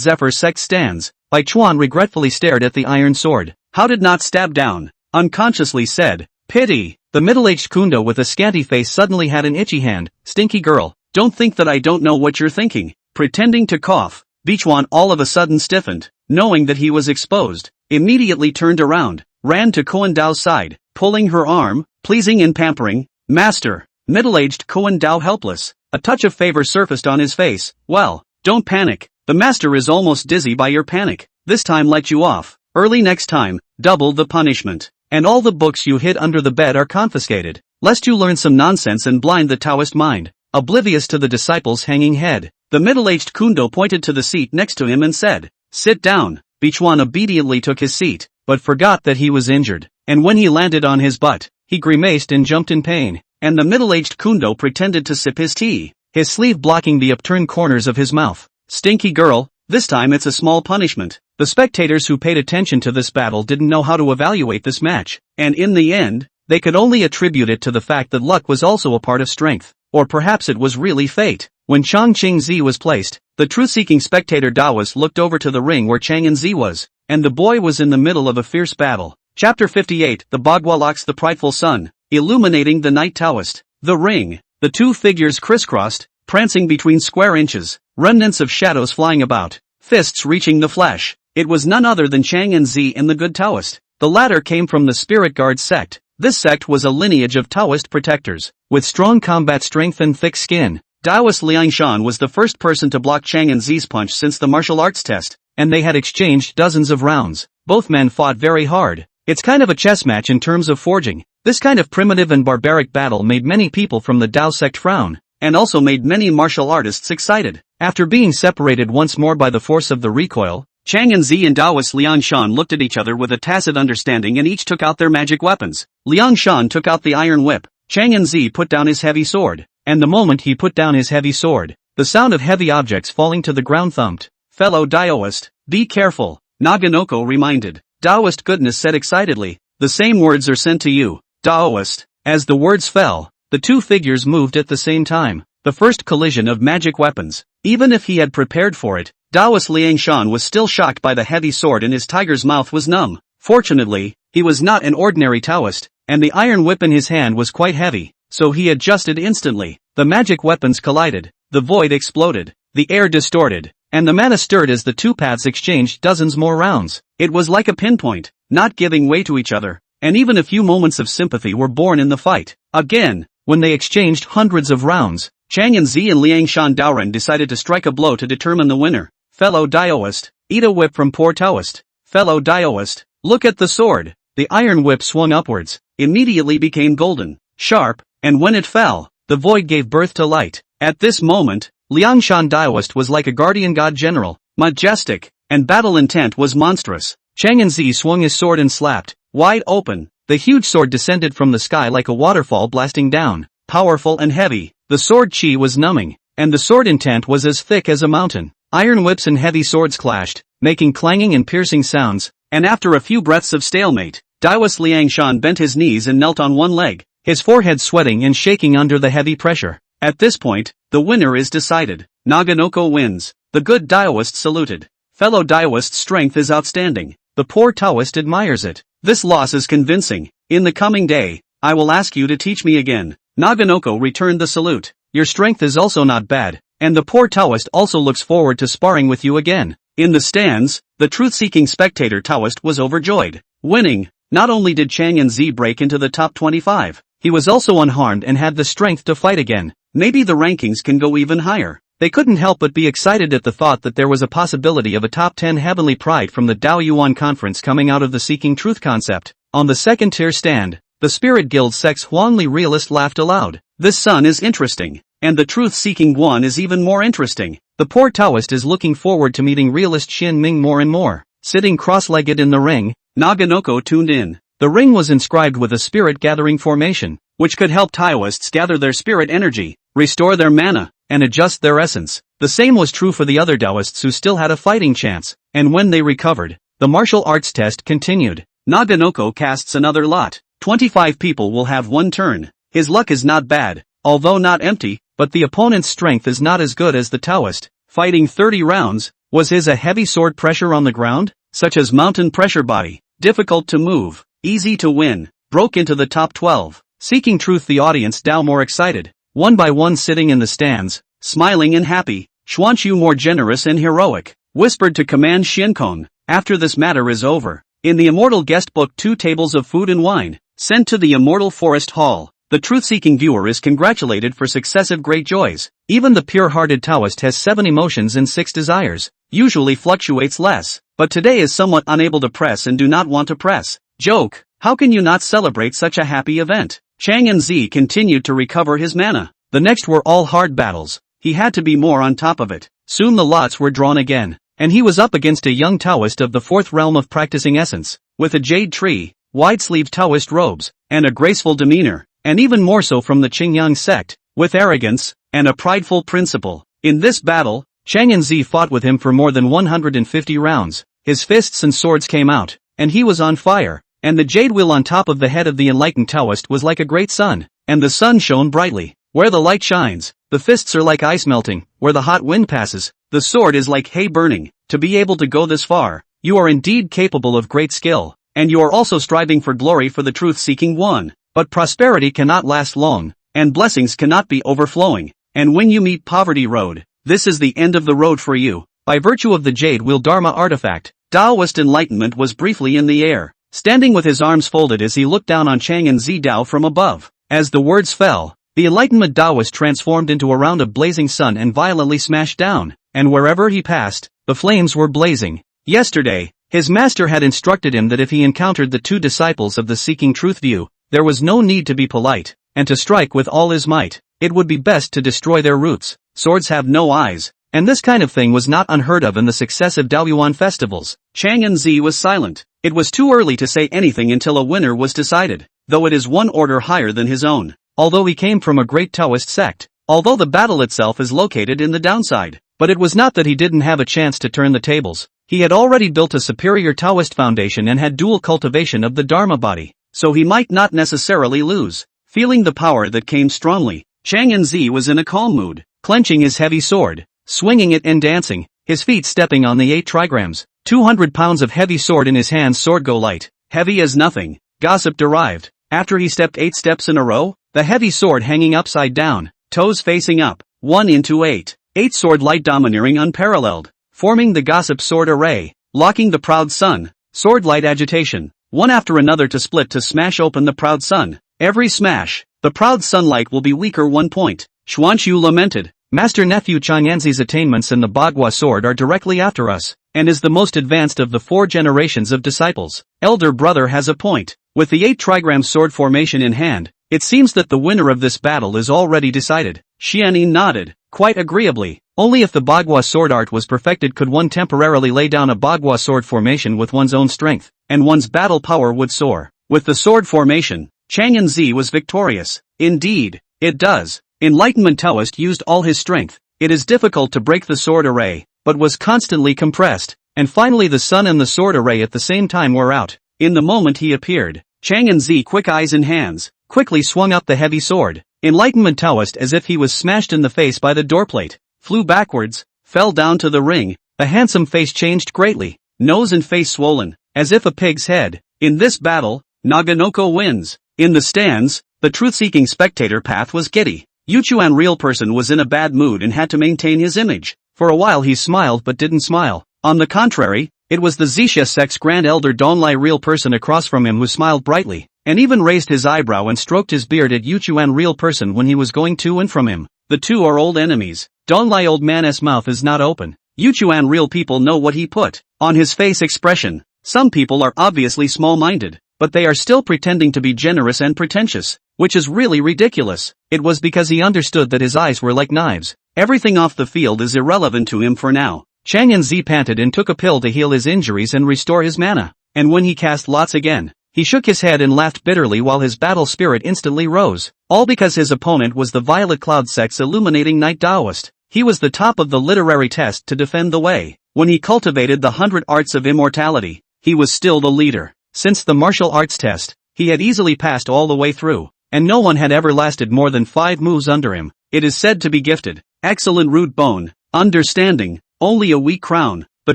Zephyr Sect stands. Bai Chuan regretfully stared at the iron sword. How did not stab down? Unconsciously said, "Pity." The middle-aged Kundo with a scanty face suddenly had an itchy hand. Stinky girl, don't think that I don't know what you're thinking. Pretending to cough. Bichuan all of a sudden stiffened, knowing that he was exposed, immediately turned around, ran to Koan Dao's side, pulling her arm, pleasing and pampering. Master. Middle-aged Koan Dao helpless. A touch of favor surfaced on his face. Well, don't panic. The master is almost dizzy by your panic. This time let you off. Early next time, double the punishment. And all the books you hid under the bed are confiscated, lest you learn some nonsense and blind the Taoist mind. Oblivious to the disciple's hanging head, the middle-aged Kundo pointed to the seat next to him and said, "Sit down." Bichuan obediently took his seat, but forgot that he was injured, and when he landed on his butt, he grimaced and jumped in pain, and the middle-aged Kundo pretended to sip his tea, his sleeve blocking the upturned corners of his mouth. Stinky girl, This time it's a small punishment. The spectators who paid attention to this battle didn't know how to evaluate this match, and in the end, they could only attribute it to the fact that luck was also a part of strength, or perhaps it was really fate. When Chang Qingzi was placed, the truth-seeking spectator Daoist looked over to the ring where Chang and Zi was, and the boy was in the middle of a fierce battle. Chapter 58, The Bagua Locks the Prideful Sun, Illuminating the Night Taoist. The ring. The two figures crisscrossed, prancing between square inches, remnants of shadows flying about, fists reaching the flesh. It was none other than Chang and Zi and the good Taoist. The latter came from the Spirit Guard sect. This sect was a lineage of Taoist protectors, with strong combat strength and thick skin. Taoist Liang Shan was the first person to block Chang and Zi's punch since the martial arts test, and they had exchanged dozens of rounds. Both men fought very hard. It's kind of a chess match in terms of forging. This kind of primitive and barbaric battle made many people from the Tao sect frown, and also made many martial artists excited. After being separated once more by the force of the recoil, Chang and Zi and Taoist Liang Shan looked at each other with a tacit understanding and each took out their magic weapons. Liang Shan took out the iron whip. Chang and Zi put down his heavy sword, and the moment he put down his heavy sword, the sound of heavy objects falling to the ground thumped. Fellow Taoist, be careful, Naganoko reminded. Taoist Goodness said excitedly, the same words are sent to you, Taoist. As the words fell, the two figures moved at the same time. The first collision of magic weapons. Even if he had prepared for it, Taoist Liang Shan was still shocked by the heavy sword and his tiger's mouth was numb. Fortunately, he was not an ordinary Taoist, and the iron whip in his hand was quite heavy, so he adjusted instantly. The magic weapons collided, the void exploded, the air distorted, and the mana stirred as the two paths exchanged dozens more rounds. It was like a pinpoint, not giving way to each other, and even a few moments of sympathy were born in the fight. Again, when they exchanged hundreds of rounds, Chang and Zi and Liang Shan Daoren decided to strike a blow to determine the winner. Fellow Taoist, eat a whip from poor Taoist. Fellow Taoist, look at the sword. The iron whip swung upwards, immediately became golden, sharp, and when it fell, the void gave birth to light. At this moment, Liang Shan Taoist was like a guardian god general, majestic, and battle intent was monstrous. Chang and Zi swung his sword and slapped, wide open. The huge sword descended from the sky like a waterfall blasting down, powerful and heavy. The sword chi was numbing, and the sword intent was as thick as a mountain. Iron whips and heavy swords clashed, making clanging and piercing sounds, and after a few breaths of stalemate, Taoist Liang Shan bent his knees and knelt on one leg, his forehead sweating and shaking under the heavy pressure. At this point, the winner is decided. Naganoko wins. The good Taoist saluted. Fellow Taoist's strength is outstanding. The poor Taoist admires it. This loss is convincing. In the coming day, I will ask you to teach me again. Naganoko returned the salute. Your strength is also not bad, and the poor Taoist also looks forward to sparring with you again. In the stands, the truth-seeking spectator Taoist was overjoyed. Winning, not only did Chang and Zi break into the top 25, he was also unharmed and had the strength to fight again. Maybe the rankings can go even higher. They couldn't help but be excited at the thought that there was a possibility of a top 10 heavenly pride from the Dao Yuan conference coming out of the Seeking Truth concept. On the second-tier stand, the Spirit Guild Sect's Huangli realist laughed aloud. This sun is interesting, and the truth-seeking one is even more interesting. The poor Taoist is looking forward to meeting realist Xin Ming more and more. Sitting cross-legged in the ring, Naganoko tuned in. The ring was inscribed with a spirit-gathering formation, which could help Taoists gather their spirit energy, restore their mana, and adjust their essence. The same was true for the other Taoists who still had a fighting chance, and when they recovered, the martial arts test continued. Naganoko casts another lot. 25 people will have one turn. His luck is not bad, although not empty, but the opponent's strength is not as good as the Taoist. Fighting 30 rounds, was his a heavy sword pressure on the ground, such as mountain pressure body, difficult to move, easy to win, broke into the top 12. Seeking Truth, the audience Dao more excited, one by one sitting in the stands, smiling and happy. Xuanchu more generous and heroic, whispered to command Xiankong, after this matter is over. In the immortal guest book 2 tables of food and wine, sent to the immortal forest hall. The truth-seeking viewer is congratulated for successive great joys. Even the pure-hearted Taoist has 7 emotions and 6 desires, usually fluctuates less, but today is somewhat unable to press and do not want to press. Joke, how can you not celebrate such a happy event? Chang and Zi continued to recover his mana. The next were all hard battles. He had to be more on top of it. Soon the lots were drawn again, and he was up against a young Taoist of the 4th realm of practicing essence, with a jade tree, wide-sleeved Taoist robes, and a graceful demeanor, and even more so from the Qingyang sect, with arrogance, and a prideful principle. In this battle, Chang Zi fought with him for more than 150 rounds. His fists and swords came out, and he was on fire. And the jade wheel on top of the head of the enlightened Taoist was like a great sun, and the sun shone brightly. Where the light shines, the fists are like ice melting. Where the hot wind passes, the sword is like hay burning. To be able to go this far, you are indeed capable of great skill, and you are also striving for glory for the truth-seeking one. But prosperity cannot last long, and blessings cannot be overflowing. And when you meet poverty road, this is the end of the road for you. By virtue of the jade wheel Dharma artifact, Taoist enlightenment was briefly in the air, standing with his arms folded as he looked down on Chang Zi Dao from above. As the words fell, the enlightenment Taoist transformed into a round of blazing sun and violently smashed down, and wherever he passed, the flames were blazing. Yesterday, his master had instructed him that if he encountered the two disciples of the seeking truth view, there was no need to be polite, and to strike with all his might. It would be best to destroy their roots. Swords have no eyes, and this kind of thing was not unheard of in the successive Daoyuan festivals. Chang Zi was silent. It was too early to say anything until a winner was decided, though it is one order higher than his own. Although he came from a great Taoist sect, although the battle itself is located in the downside, but it was not that he didn't have a chance to turn the tables. He had already built a superior Taoist foundation and had dual cultivation of the Dharma body, so he might not necessarily lose. Feeling the power that came strongly, Chang Zi was in a calm mood, clenching his heavy sword, swinging it and dancing, his feet stepping on the 8 trigrams. 200 pounds of heavy sword in his hands. Sword go light, heavy as nothing, gossip derived. After he stepped 8 steps in a row, the heavy sword hanging upside down, toes facing up, 1 into 8. 8 sword light domineering unparalleled, forming the gossip sword array, locking the proud sun, sword light agitation, one after another to split to smash open the proud sun. Every smash, the proud sunlight will be weaker 1 point. Xuanqiu lamented, Master Nephew Chang'anzi's attainments in the Bagua sword are directly after us, and is the most advanced of the 4 generations of disciples. Elder brother has a point. With the 8 trigram sword formation in hand, it seems that the winner of this battle is already decided. Xianyin nodded, quite agreeably. Only if the Bagua sword art was perfected could one temporarily lay down a Bagua sword formation with one's own strength, and one's battle power would soar. With the sword formation, Chang Zi was victorious. Indeed, it does. Enlightenment Taoist used all his strength. It is difficult to break the sword array, but was constantly compressed, and finally the sun and the sword array at the same time were out. In the moment he appeared, Chang Zi, quick eyes and hands, quickly swung up the heavy sword. Enlightenment Taoist, as if he was smashed in the face by the doorplate, flew backwards, fell down to the ring. The handsome face changed greatly, nose and face swollen, as if a pig's head. In this battle, Naganoko wins. In the stands, the truth-seeking spectator path was giddy. Yuchuan real person was in a bad mood and had to maintain his image. For a while he smiled but didn't smile. On the contrary, it was the Zixia sect's grand elder Donlai real person across from him who smiled brightly, and even raised his eyebrow and stroked his beard at Yuchuan real person when he was going to and from him. The two are old enemies. Donlai old man's mouth is not open. Yuchuan real people know what he put on his face expression. Some people are obviously small-minded, but they are still pretending to be generous and pretentious, which is really ridiculous. It was because he understood that his eyes were like knives. Everything off the field is irrelevant to him for now. Chang Zi panted and took a pill to heal his injuries and restore his mana. And when he cast lots again, he shook his head and laughed bitterly while his battle spirit instantly rose. All because his opponent was the Violet Cloud sect's illuminating Knight Taoist. He was the top of the literary test to defend the way. When he cultivated the 100 arts of immortality, he was still the leader. Since the martial arts test, he had easily passed all the way through, and no one had ever lasted more than 5 moves under him. It is said to be gifted. Excellent root bone, understanding, only a weak crown. The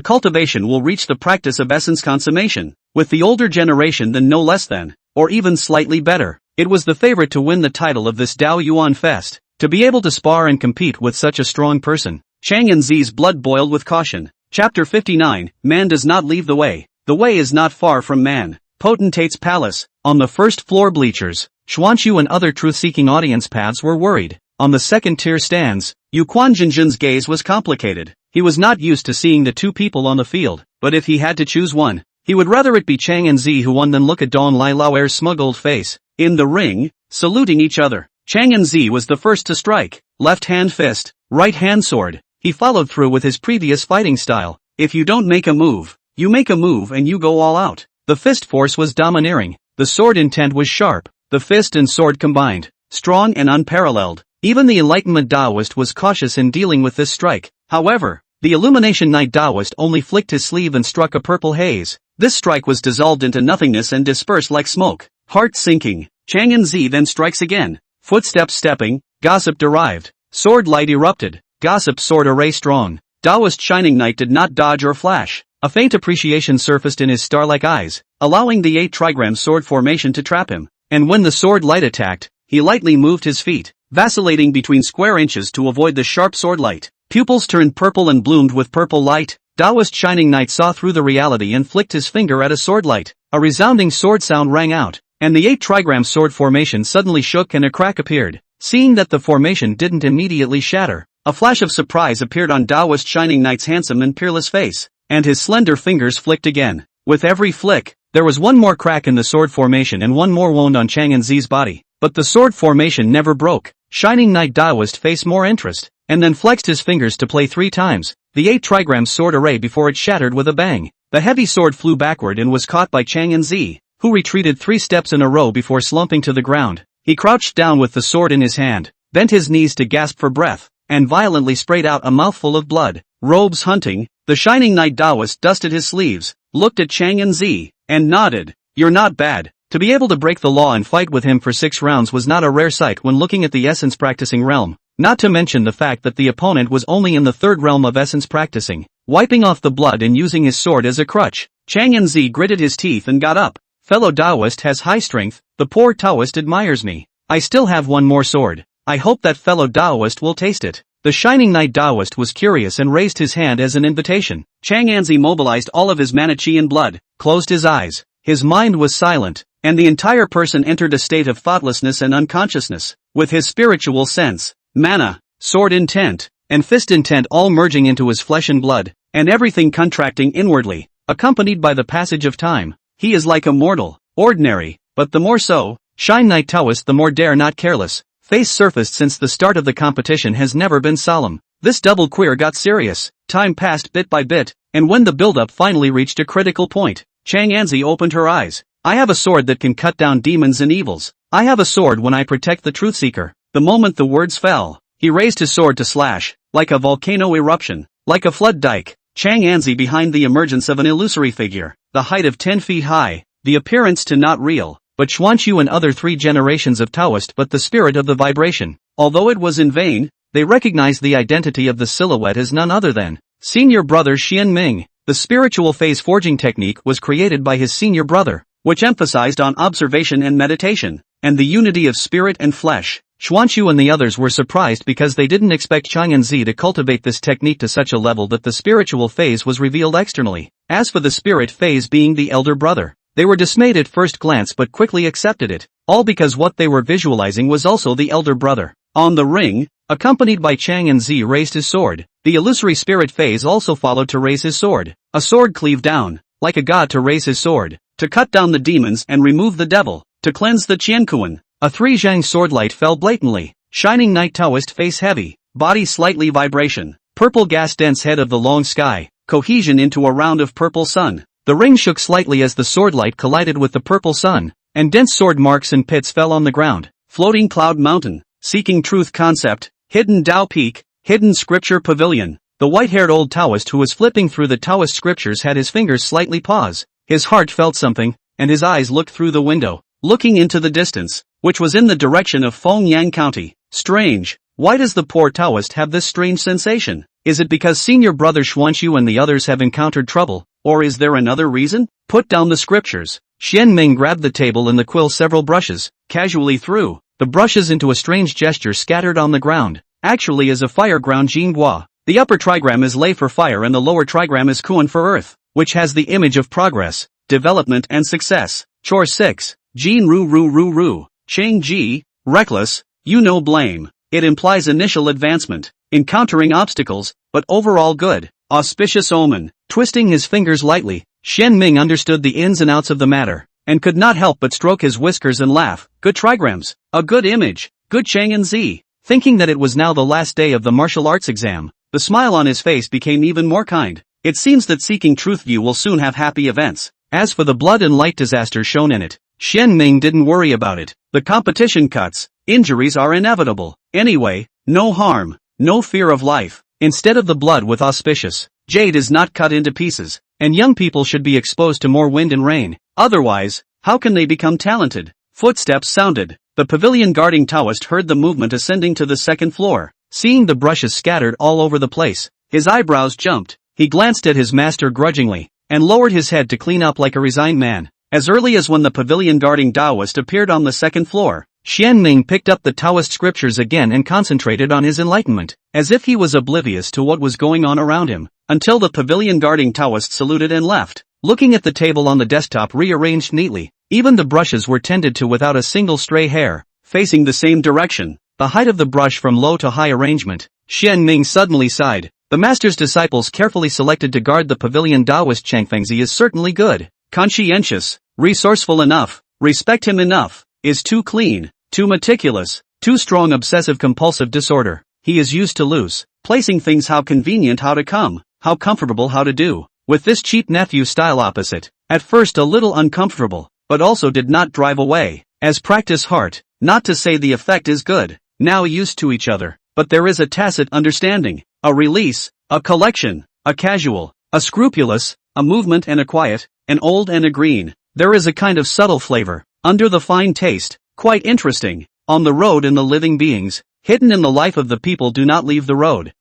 cultivation will reach the practice of essence consummation, with the older generation than no less than, or even slightly better. It was the favorite to win the title of this Dao Yuan Fest. To be able to spar and compete with such a strong person, Chang Zi's blood boiled with caution. Chapter 59, Man does not leave the way. The way is not far from man. Potentate's palace. On the first floor bleachers, Xuanqiu and other truth-seeking audience paths were worried. On the second-tier stands, Yu Quanjinjin's gaze was complicated. He was not used to seeing the two people on the field, but if he had to choose one, he would rather it be Chang Zi who won than look at Don Lai Laoer's smug old face. In the ring, saluting each other, Chang Zi was the first to strike. Left hand fist, right hand sword. He followed through with his previous fighting style. If you don't make a move, you make a move and you go all out. The fist force was domineering. The sword intent was sharp. The fist and sword combined, strong and unparalleled. Even the Enlightenment Taoist was cautious in dealing with this strike. However, the Illumination Knight Taoist only flicked his sleeve and struck a purple haze. This strike was dissolved into nothingness and dispersed like smoke. Heart sinking, Chang'an Zi then strikes again. Footsteps stepping, gossip derived. Sword light erupted. Gossip sword array strong. Taoist Shining Knight did not dodge or flash. A faint appreciation surfaced in his star-like eyes, allowing the 8 trigram sword formation to trap him. And when the sword light attacked, he lightly moved his feet, vacillating between square inches to avoid the sharp sword light. Pupils turned purple and bloomed with purple light. Taoist Shining Knight saw through the reality and flicked his finger at a sword light. A resounding sword sound rang out, and the 8 trigram sword formation suddenly shook and a crack appeared. Seeing that the formation didn't immediately shatter, a flash of surprise appeared on Taoist Shining Knight's handsome and peerless face, and his slender fingers flicked again. With every flick, there was one more crack in the sword formation and one more wound on Chang'an Zi's body. But the sword formation never broke. Shining Knight Taoist faced more interest, and then flexed his fingers to play 3 times the 8 trigram sword array before it shattered with a bang. The heavy sword flew backward and was caught by Chang'an Zi, who retreated 3 steps in a row before slumping to the ground. He crouched down with the sword in his hand, bent his knees to gasp for breath, and violently sprayed out a mouthful of blood. Robes hunting, the Shining Knight Taoist dusted his sleeves, looked at Chang'an Zi, and nodded. You're not bad. To be able to break the law and fight with him for 6 rounds was not a rare sight when looking at the essence practicing realm, not to mention the fact that the opponent was only in the 3rd realm of essence practicing, wiping off the blood and using his sword as a crutch. Chang'an Zi gritted his teeth and got up. Fellow Taoist has high strength, the poor Taoist admires me. I still have one more sword. I hope that fellow Taoist will taste it. The Shining Knight Taoist was curious and raised his hand as an invitation. Chang'an Zi mobilized all of his mana chi and blood, closed his eyes. His mind was silent, and the entire person entered a state of thoughtlessness and unconsciousness, with his spiritual sense, mana, sword intent, and fist intent all merging into his flesh and blood, and everything contracting inwardly, accompanied by the passage of time. He is like a mortal, ordinary, but the more so, Shine Knight Taoist the more dare not careless, face surfaced since the start of the competition has never been solemn. This double queer got serious, time passed bit by bit, and when the build-up finally reached a critical point, Chang'an Zi opened her eyes. I have a sword that can cut down demons and evils. I have a sword when I protect the truth seeker. The moment the words fell, he raised his sword to slash, like a volcano eruption, like a flood dike. Chang'an Zi behind the emergence of an illusory figure, the height of 10 feet high, the appearance to not real, but Xuanqiu and other 3 generations of Taoist but the spirit of the vibration. Although it was in vain, they recognized the identity of the silhouette as none other than senior brother Xian Ming. The spiritual phase forging technique was created by his senior brother, which emphasized on observation and meditation, and the unity of spirit and flesh. Xuanqiu and the others were surprised because they didn't expect Chang'an Zi to cultivate this technique to such a level that the spiritual phase was revealed externally. As for the spirit phase being the elder brother, they were dismayed at first glance but quickly accepted it, all because what they were visualizing was also the elder brother. On the ring, accompanied by Chang'an Zi raised his sword. The illusory spirit phase also followed to raise his sword. A sword cleaved down, like a god to raise his sword, to cut down the demons and remove the devil, to cleanse the Qiankuan. A 3-zhang sword light fell blatantly. Shining Knight Taoist face heavy, body slightly vibration, purple gas dense head of the long sky, cohesion into a round of purple sun. The ring shook slightly as the sword light collided with the purple sun, and dense sword marks and pits fell on the ground. Floating cloud mountain, seeking truth concept, hidden Tao peak, hidden scripture pavilion. The white-haired old Taoist who was flipping through the Taoist scriptures had his fingers slightly pause. His heart felt something, and his eyes looked through the window, looking into the distance, which was in the direction of Fengyang County. Strange. Why does the poor Taoist have this strange sensation? Is it because senior brother Xuanqiu and the others have encountered trouble, or is there another reason? Put down the scriptures. Xian Ming grabbed the table and the quill several brushes, casually threw the brushes into a strange gesture scattered on the ground, actually as a fire ground Jinghua. The upper trigram is Lei for fire and the lower trigram is Kuan for earth, which has the image of progress, development and success. Chore 6. Jin Ru Ru Ru Ru. Cheng Ji, reckless, blame. It implies initial advancement, encountering obstacles, but overall good. Auspicious omen. Twisting his fingers lightly, Xian Ming understood the ins and outs of the matter, and could not help but stroke his whiskers and laugh. Good trigrams. A good image. Good Chang'an Zi. Thinking that it was now the last day of the martial arts exam, the smile on his face became even more kind. It seems that Seeking Truth View will soon have happy events. As for the blood and light disasters shown in it, Xian Ming didn't worry about it. The competition cuts, injuries are inevitable. Anyway, no harm, no fear of life. Instead of the blood with auspicious, jade is not cut into pieces, and young people should be exposed to more wind and rain. Otherwise, how can they become talented? Footsteps sounded. The pavilion guarding Taoist heard the movement ascending to the second floor. Seeing the brushes scattered all over the place, his eyebrows jumped. He glanced at his master grudgingly, and lowered his head to clean up like a resigned man. As early as when the pavilion guarding Taoist appeared on the second floor, Xian Ming picked up the Taoist scriptures again and concentrated on his enlightenment, as if he was oblivious to what was going on around him, until the pavilion guarding Taoist saluted and left. Looking at the table on the desktop rearranged neatly, even the brushes were tended to without a single stray hair, facing the same direction. The height of the brush from low to high arrangement. Xian Ming suddenly sighed. The master's disciples carefully selected to guard the pavilion Taoist Changfengzi is certainly good, conscientious, resourceful enough, respect him enough, is too clean, too meticulous, too strong obsessive-compulsive disorder. He is used to loose, placing things how convenient how to come, how comfortable how to do. With this cheap nephew style opposite, at first a little uncomfortable, but also did not drive away, as practice heart, not to say the effect is good, now used to each other, but there is a tacit understanding, a release, a collection, a casual, a scrupulous, a movement and a quiet, an old and a green. There is a kind of subtle flavor, under the fine taste, quite interesting, on the road in the living beings, hidden in the life of the people do not leave the road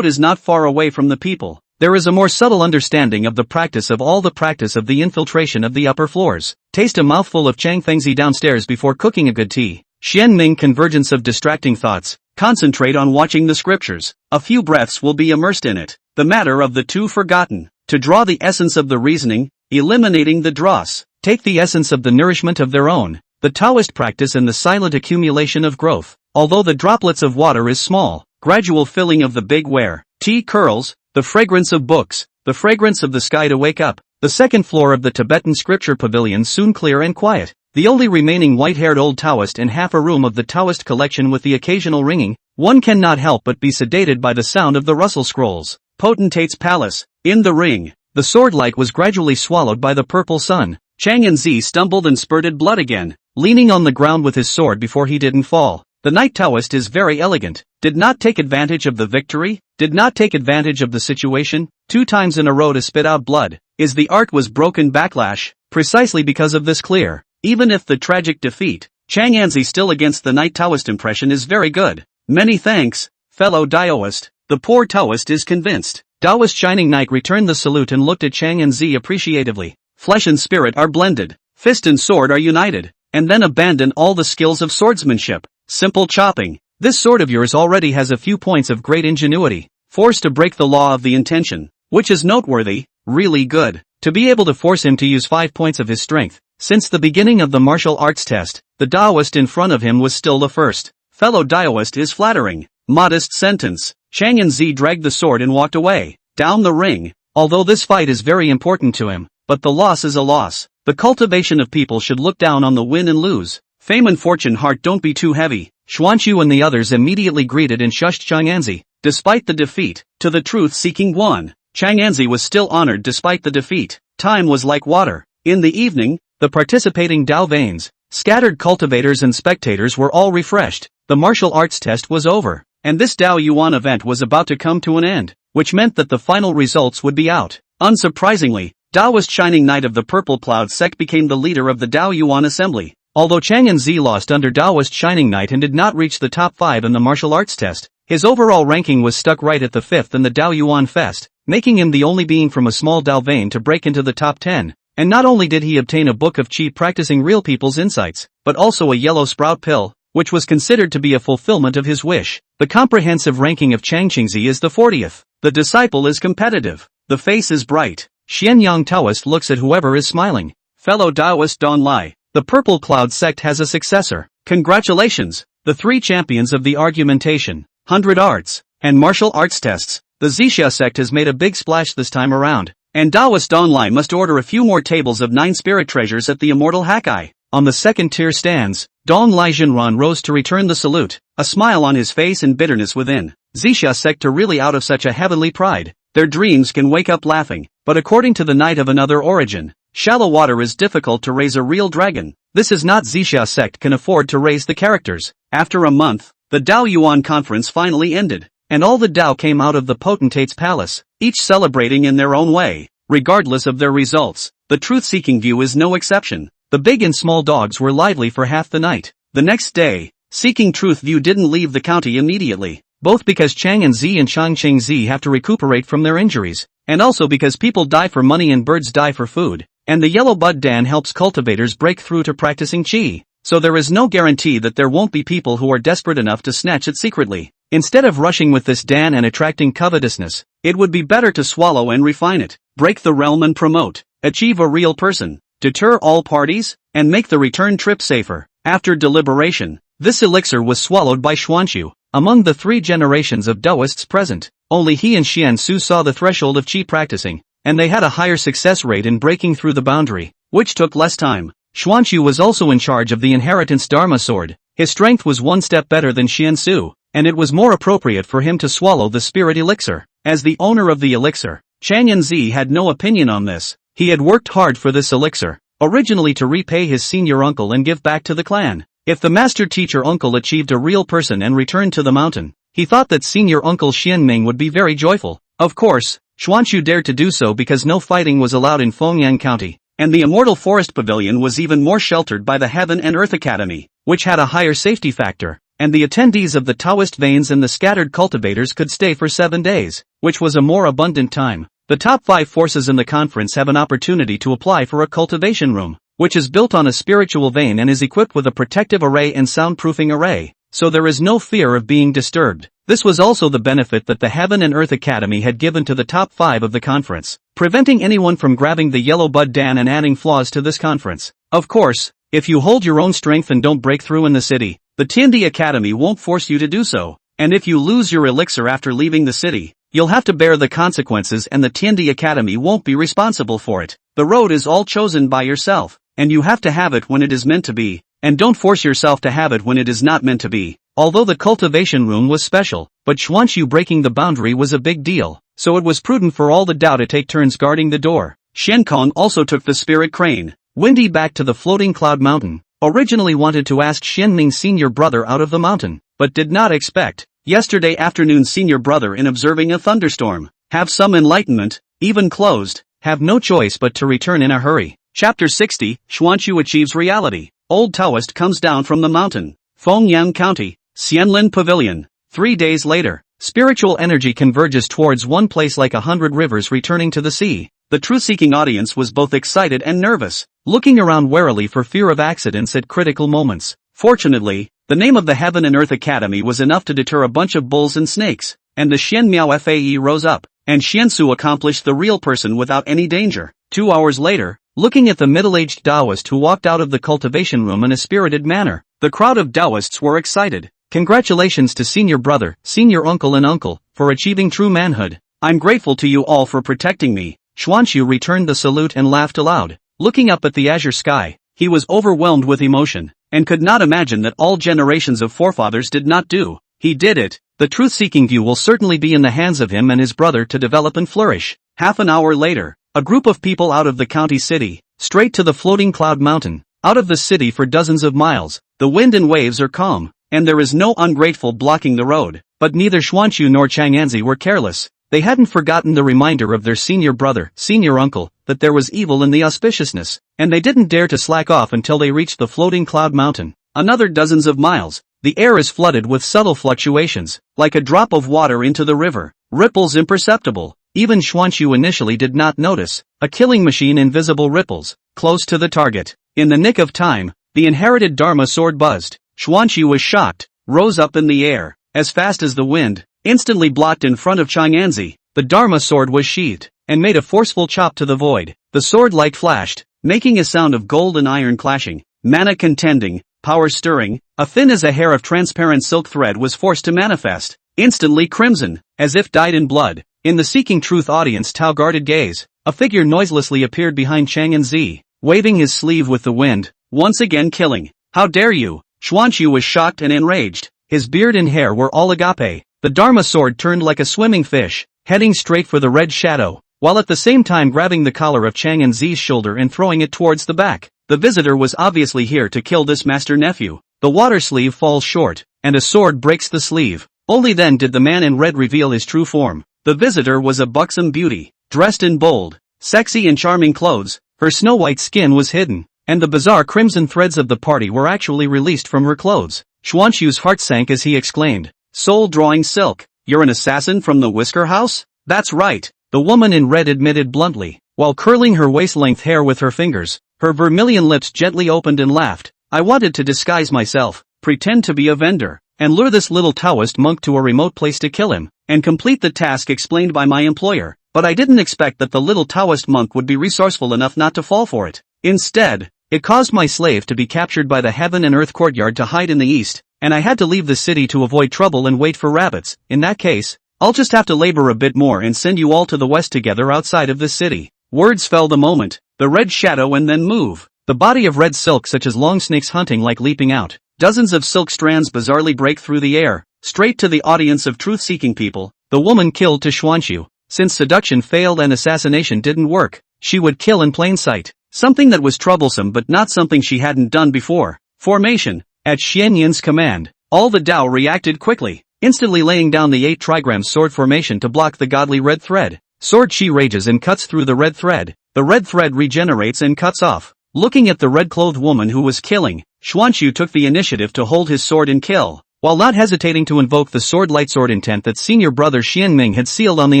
is not far away from the people. There is a more subtle understanding of the practice of all the practice of the infiltration of the upper floors. Taste a mouthful of Changfengzi downstairs before cooking a good tea. Xian Ming convergence of distracting thoughts, concentrate on watching the scriptures, a few breaths will be immersed in it, the matter of the two forgotten, to draw the essence of the reasoning, eliminating the dross, take the essence of the nourishment of their own, the Taoist practice and the silent accumulation of growth, although the droplets of water is small, gradual filling of the big where, tea curls, the fragrance of books, the fragrance of the sky to wake up, the second floor of the Tibetan scripture pavilion soon clear and quiet. The only remaining white-haired old Taoist and half a room of the Taoist collection with the occasional ringing, one cannot help but be sedated by the sound of the Russell scrolls. Potentate's palace, in the ring, the sword-light was gradually swallowed by the purple sun. Chang and Zi stumbled and spurted blood again, leaning on the ground with his sword before he didn't fall. The Night Taoist is very elegant, did not take advantage of the victory, did not take advantage of the situation, 2 times in a row to spit out blood, is the art was broken backlash, precisely because of this clear. Even if the tragic defeat, Chang Anzi still against the Night Taoist impression is very good. Many thanks, fellow Taoist. The poor Taoist is convinced. Taoist Shining Knight returned the salute and looked at Chang and Zi appreciatively. Flesh and spirit are blended, fist and sword are united, and then abandon all the skills of swordsmanship. Simple chopping. This sword of yours already has a few points of great ingenuity, forced to break the law of the intention, which is noteworthy, really good. To be able to force him to use 5 points of his strength. Since the beginning of the martial arts test, the Taoist in front of him was still the first. Fellow Taoist is flattering. Modest sentence. Chang and Zi dragged the sword and walked away, down the ring, although this fight is very important to him, but the loss is a loss. The cultivation of people should look down on the win and lose. Fame and fortune heart don't be too heavy. Xuanchu and the others immediately greeted and shushed Chang Anzi. Despite the defeat, to the truth-seeking one, Chang Anzi was still honored despite the defeat. Time was like water. In the evening, the participating Dao Vanes, scattered cultivators and spectators were all refreshed. The martial arts test was over, and this Dao Yuan event was about to come to an end, which meant that the final results would be out. Unsurprisingly, Taoist Shining Knight of the Purple Cloud sect became the leader of the Dao Yuan assembly. Although Chang and Zi lost under Taoist Shining Knight and did not reach the top 5 in the martial arts test, his overall ranking was stuck right at the 5th in the Dao Yuan Fest, making him the only being from a small Dao Vane to break into the top 10. And not only did he obtain a book of Qi practicing real people's insights, but also a yellow sprout pill, which was considered to be a fulfillment of his wish. The comprehensive ranking of Chang Qingzi is the 40th. The disciple is competitive. The face is bright. Xianyang Taoist looks at whoever is smiling. Fellow Taoist Don Lai, the Purple Cloud sect has a successor. Congratulations, the 3 champions of the argumentation, 100 arts, and martial arts tests. The Zixia sect has made a big splash this time around. And Taoist Don Lai must order a few more tables of 9 spirit treasures at the Immortal Hakai. On the second tier stands, Dong Lai Jinran rose to return the salute, a smile on his face and bitterness within. Zixia sect are really out of such a heavenly pride. Their dreams can wake up laughing, but according to the Knight of Another Origin, shallow water is difficult to raise a real dragon. This is not Zixia sect can afford to raise the characters. After a month, the Dao Yuan conference finally ended. and all the Tao came out of the potentate's palace, each celebrating in their own way, regardless of their results. The truth-seeking view is no exception. The big and small dogs were lively for half the night. The next day, Seeking Truth View didn't leave the county immediately, both because Chang and Z and Changcheng Z have to recuperate from their injuries, and also because people die for money and birds die for food, and the Yellow Bud Dan helps cultivators break through to practicing Qi, so there is no guarantee that there won't be people who are desperate enough to snatch it secretly. Instead of rushing with this Dan and attracting covetousness, it would be better to swallow and refine it, break the realm and promote, achieve a real person, deter all parties, and make the return trip safer. After deliberation, this elixir was swallowed by Xuanqiu. Among the 3 generations of Taoists present, only he and Xian Su saw the threshold of Qi practicing, and they had a higher success rate in breaking through the boundary, which took less time. Xuanqiu was also in charge of the inheritance Dharma sword. His strength was 1 step better than Xian Su, and it was more appropriate for him to swallow the spirit elixir. As the owner of the elixir, Chang Yanzi had no opinion on this. He had worked hard for this elixir, originally to repay his senior uncle and give back to the clan. If the master teacher uncle achieved a real person and returned to the mountain, he thought that senior uncle Xianming would be very joyful. Of course, Xuanqiu dared to do so because no fighting was allowed in Fengyang County, and the Immortal Forest Pavilion was even more sheltered by the Heaven and Earth Academy, which had a higher safety factor, and the attendees of the Taoist veins and the scattered cultivators could stay for 7 days, which was a more abundant time. The top 5 forces in the conference have an opportunity to apply for a cultivation room, which is built on a spiritual vein and is equipped with a protective array and soundproofing array, so there is no fear of being disturbed. This was also the benefit that the Heaven and Earth Academy had given to the top 5 of the conference, preventing anyone from grabbing the Yellow Bud Dan and adding flaws to this conference. Of course, if you hold your own strength and don't break through in the city, the Tiandi Academy won't force you to do so, and if you lose your elixir after leaving the city, you'll have to bear the consequences and the Tiandi Academy won't be responsible for it. The road is all chosen by yourself, and you have to have it when it is meant to be, and don't force yourself to have it when it is not meant to be. Although the cultivation room was special, but Xuanqiu breaking the boundary was a big deal, so it was prudent for all the Dao to take turns guarding the door. Xiankong also took the spirit crane, Windy, back to the floating cloud mountain, originally wanted to ask Xianming's senior brother out of the mountain, but did not expect yesterday afternoon's senior brother in observing a thunderstorm. Have some enlightenment, even closed, have no choice but to return in a hurry. Chapter 60, Xuanqiu achieves reality. Old Taoist comes down from the mountain. Fengyang County, Xianlin Pavilion. 3 days later, spiritual energy converges towards one place like 100 rivers returning to the sea. The truth-seeking audience was both excited and nervous, looking around warily for fear of accidents at critical moments. Fortunately, the name of the Heaven and Earth Academy was enough to deter a bunch of bulls and snakes, and the Xian Miao Fae rose up, and Xiansu accomplished the real person without any danger. 2 hours later, looking at the middle-aged Taoist who walked out of the cultivation room in a spirited manner, the crowd of Taoists were excited. Congratulations to senior brother, senior uncle and uncle, for achieving true manhood. I'm grateful to you all for protecting me. Xuanqiu returned the salute and laughed aloud. Looking up at the azure sky, he was overwhelmed with emotion, and could not imagine that all generations of forefathers did not do. He did it. The truth-seeking view will certainly be in the hands of him and his brother to develop and flourish. Half an hour later, a group of people out of the county city, straight to the floating cloud mountain, out of the city for dozens of miles. The wind and waves are calm, and there is no ungrateful blocking the road. But neither Xuanqiu nor Chang'anzi were careless. They hadn't forgotten the reminder of their senior brother, senior uncle, that there was evil in the auspiciousness, and they didn't dare to slack off until they reached the floating cloud mountain. Another dozens of miles. The air is flooded with subtle fluctuations, like a drop of water into the river, ripples imperceptible. Even Xuanqiu initially did not notice, a killing machine invisible ripples, close to the target. In the nick of time, the inherited Dharma sword buzzed. Xuanqiu was shocked, rose up in the air, as fast as the wind, instantly blocked in front of Chang'anzi. The Dharma sword was sheathed, and made a forceful chop to the void. The sword light flashed, making a sound of gold and iron clashing, mana contending, power stirring. A thin as a hair of transparent silk thread was forced to manifest, instantly crimson, as if dyed in blood. In the Seeking Truth audience Tao guarded gaze, a figure noiselessly appeared behind Chang'anzi, waving his sleeve with the wind, once again killing. How dare you? Xuanqiu was shocked and enraged. His beard and hair were all agape. The Dharma sword turned like a swimming fish, heading straight for the red shadow, while at the same time grabbing the collar of Chang'anzi's shoulder and throwing it towards the back. The visitor was obviously here to kill this master nephew. The water sleeve falls short, and a sword breaks the sleeve. Only then did the man in red reveal his true form. The visitor was a buxom beauty, dressed in bold, sexy and charming clothes. Her snow-white skin was hidden, and the bizarre crimson threads of the party were actually released from her clothes. Xuanqiu's heart sank as he exclaimed, "Soul-drawing silk, you're an assassin from the Whisker House?" "That's right," the woman in red admitted bluntly, while curling her waist-length hair with her fingers. Her vermilion lips gently opened and laughed. "I wanted to disguise myself, pretend to be a vendor, and lure this little Taoist monk to a remote place to kill him, and complete the task explained by my employer. But I didn't expect that the little Taoist monk would be resourceful enough not to fall for it. Instead, it caused my slave to be captured by the heaven and earth courtyard to hide in the east, and I had to leave the city to avoid trouble and wait for rabbits. In that case, I'll just have to labor a bit more and send you all to the west together outside of this city." Words fell the moment, the red shadow and then move. The body of red silk such as long snakes hunting like leaping out. Dozens of silk strands bizarrely break through the air, straight to the audience of truth-seeking people. The woman killed to Xuanqiu. Since seduction failed and assassination didn't work, she would kill in plain sight. Something that was troublesome but not something she hadn't done before. Formation. At Xianyin's command, all the Dao reacted quickly, instantly laying down the 8 trigram sword formation to block the godly red thread. Sword chi rages and cuts through the red thread. The red thread regenerates and cuts off. Looking at the red-clothed woman who was killing, Xuanqiu took the initiative to hold his sword and kill, while not hesitating to invoke the sword lightsword intent that senior brother Xianming had sealed on the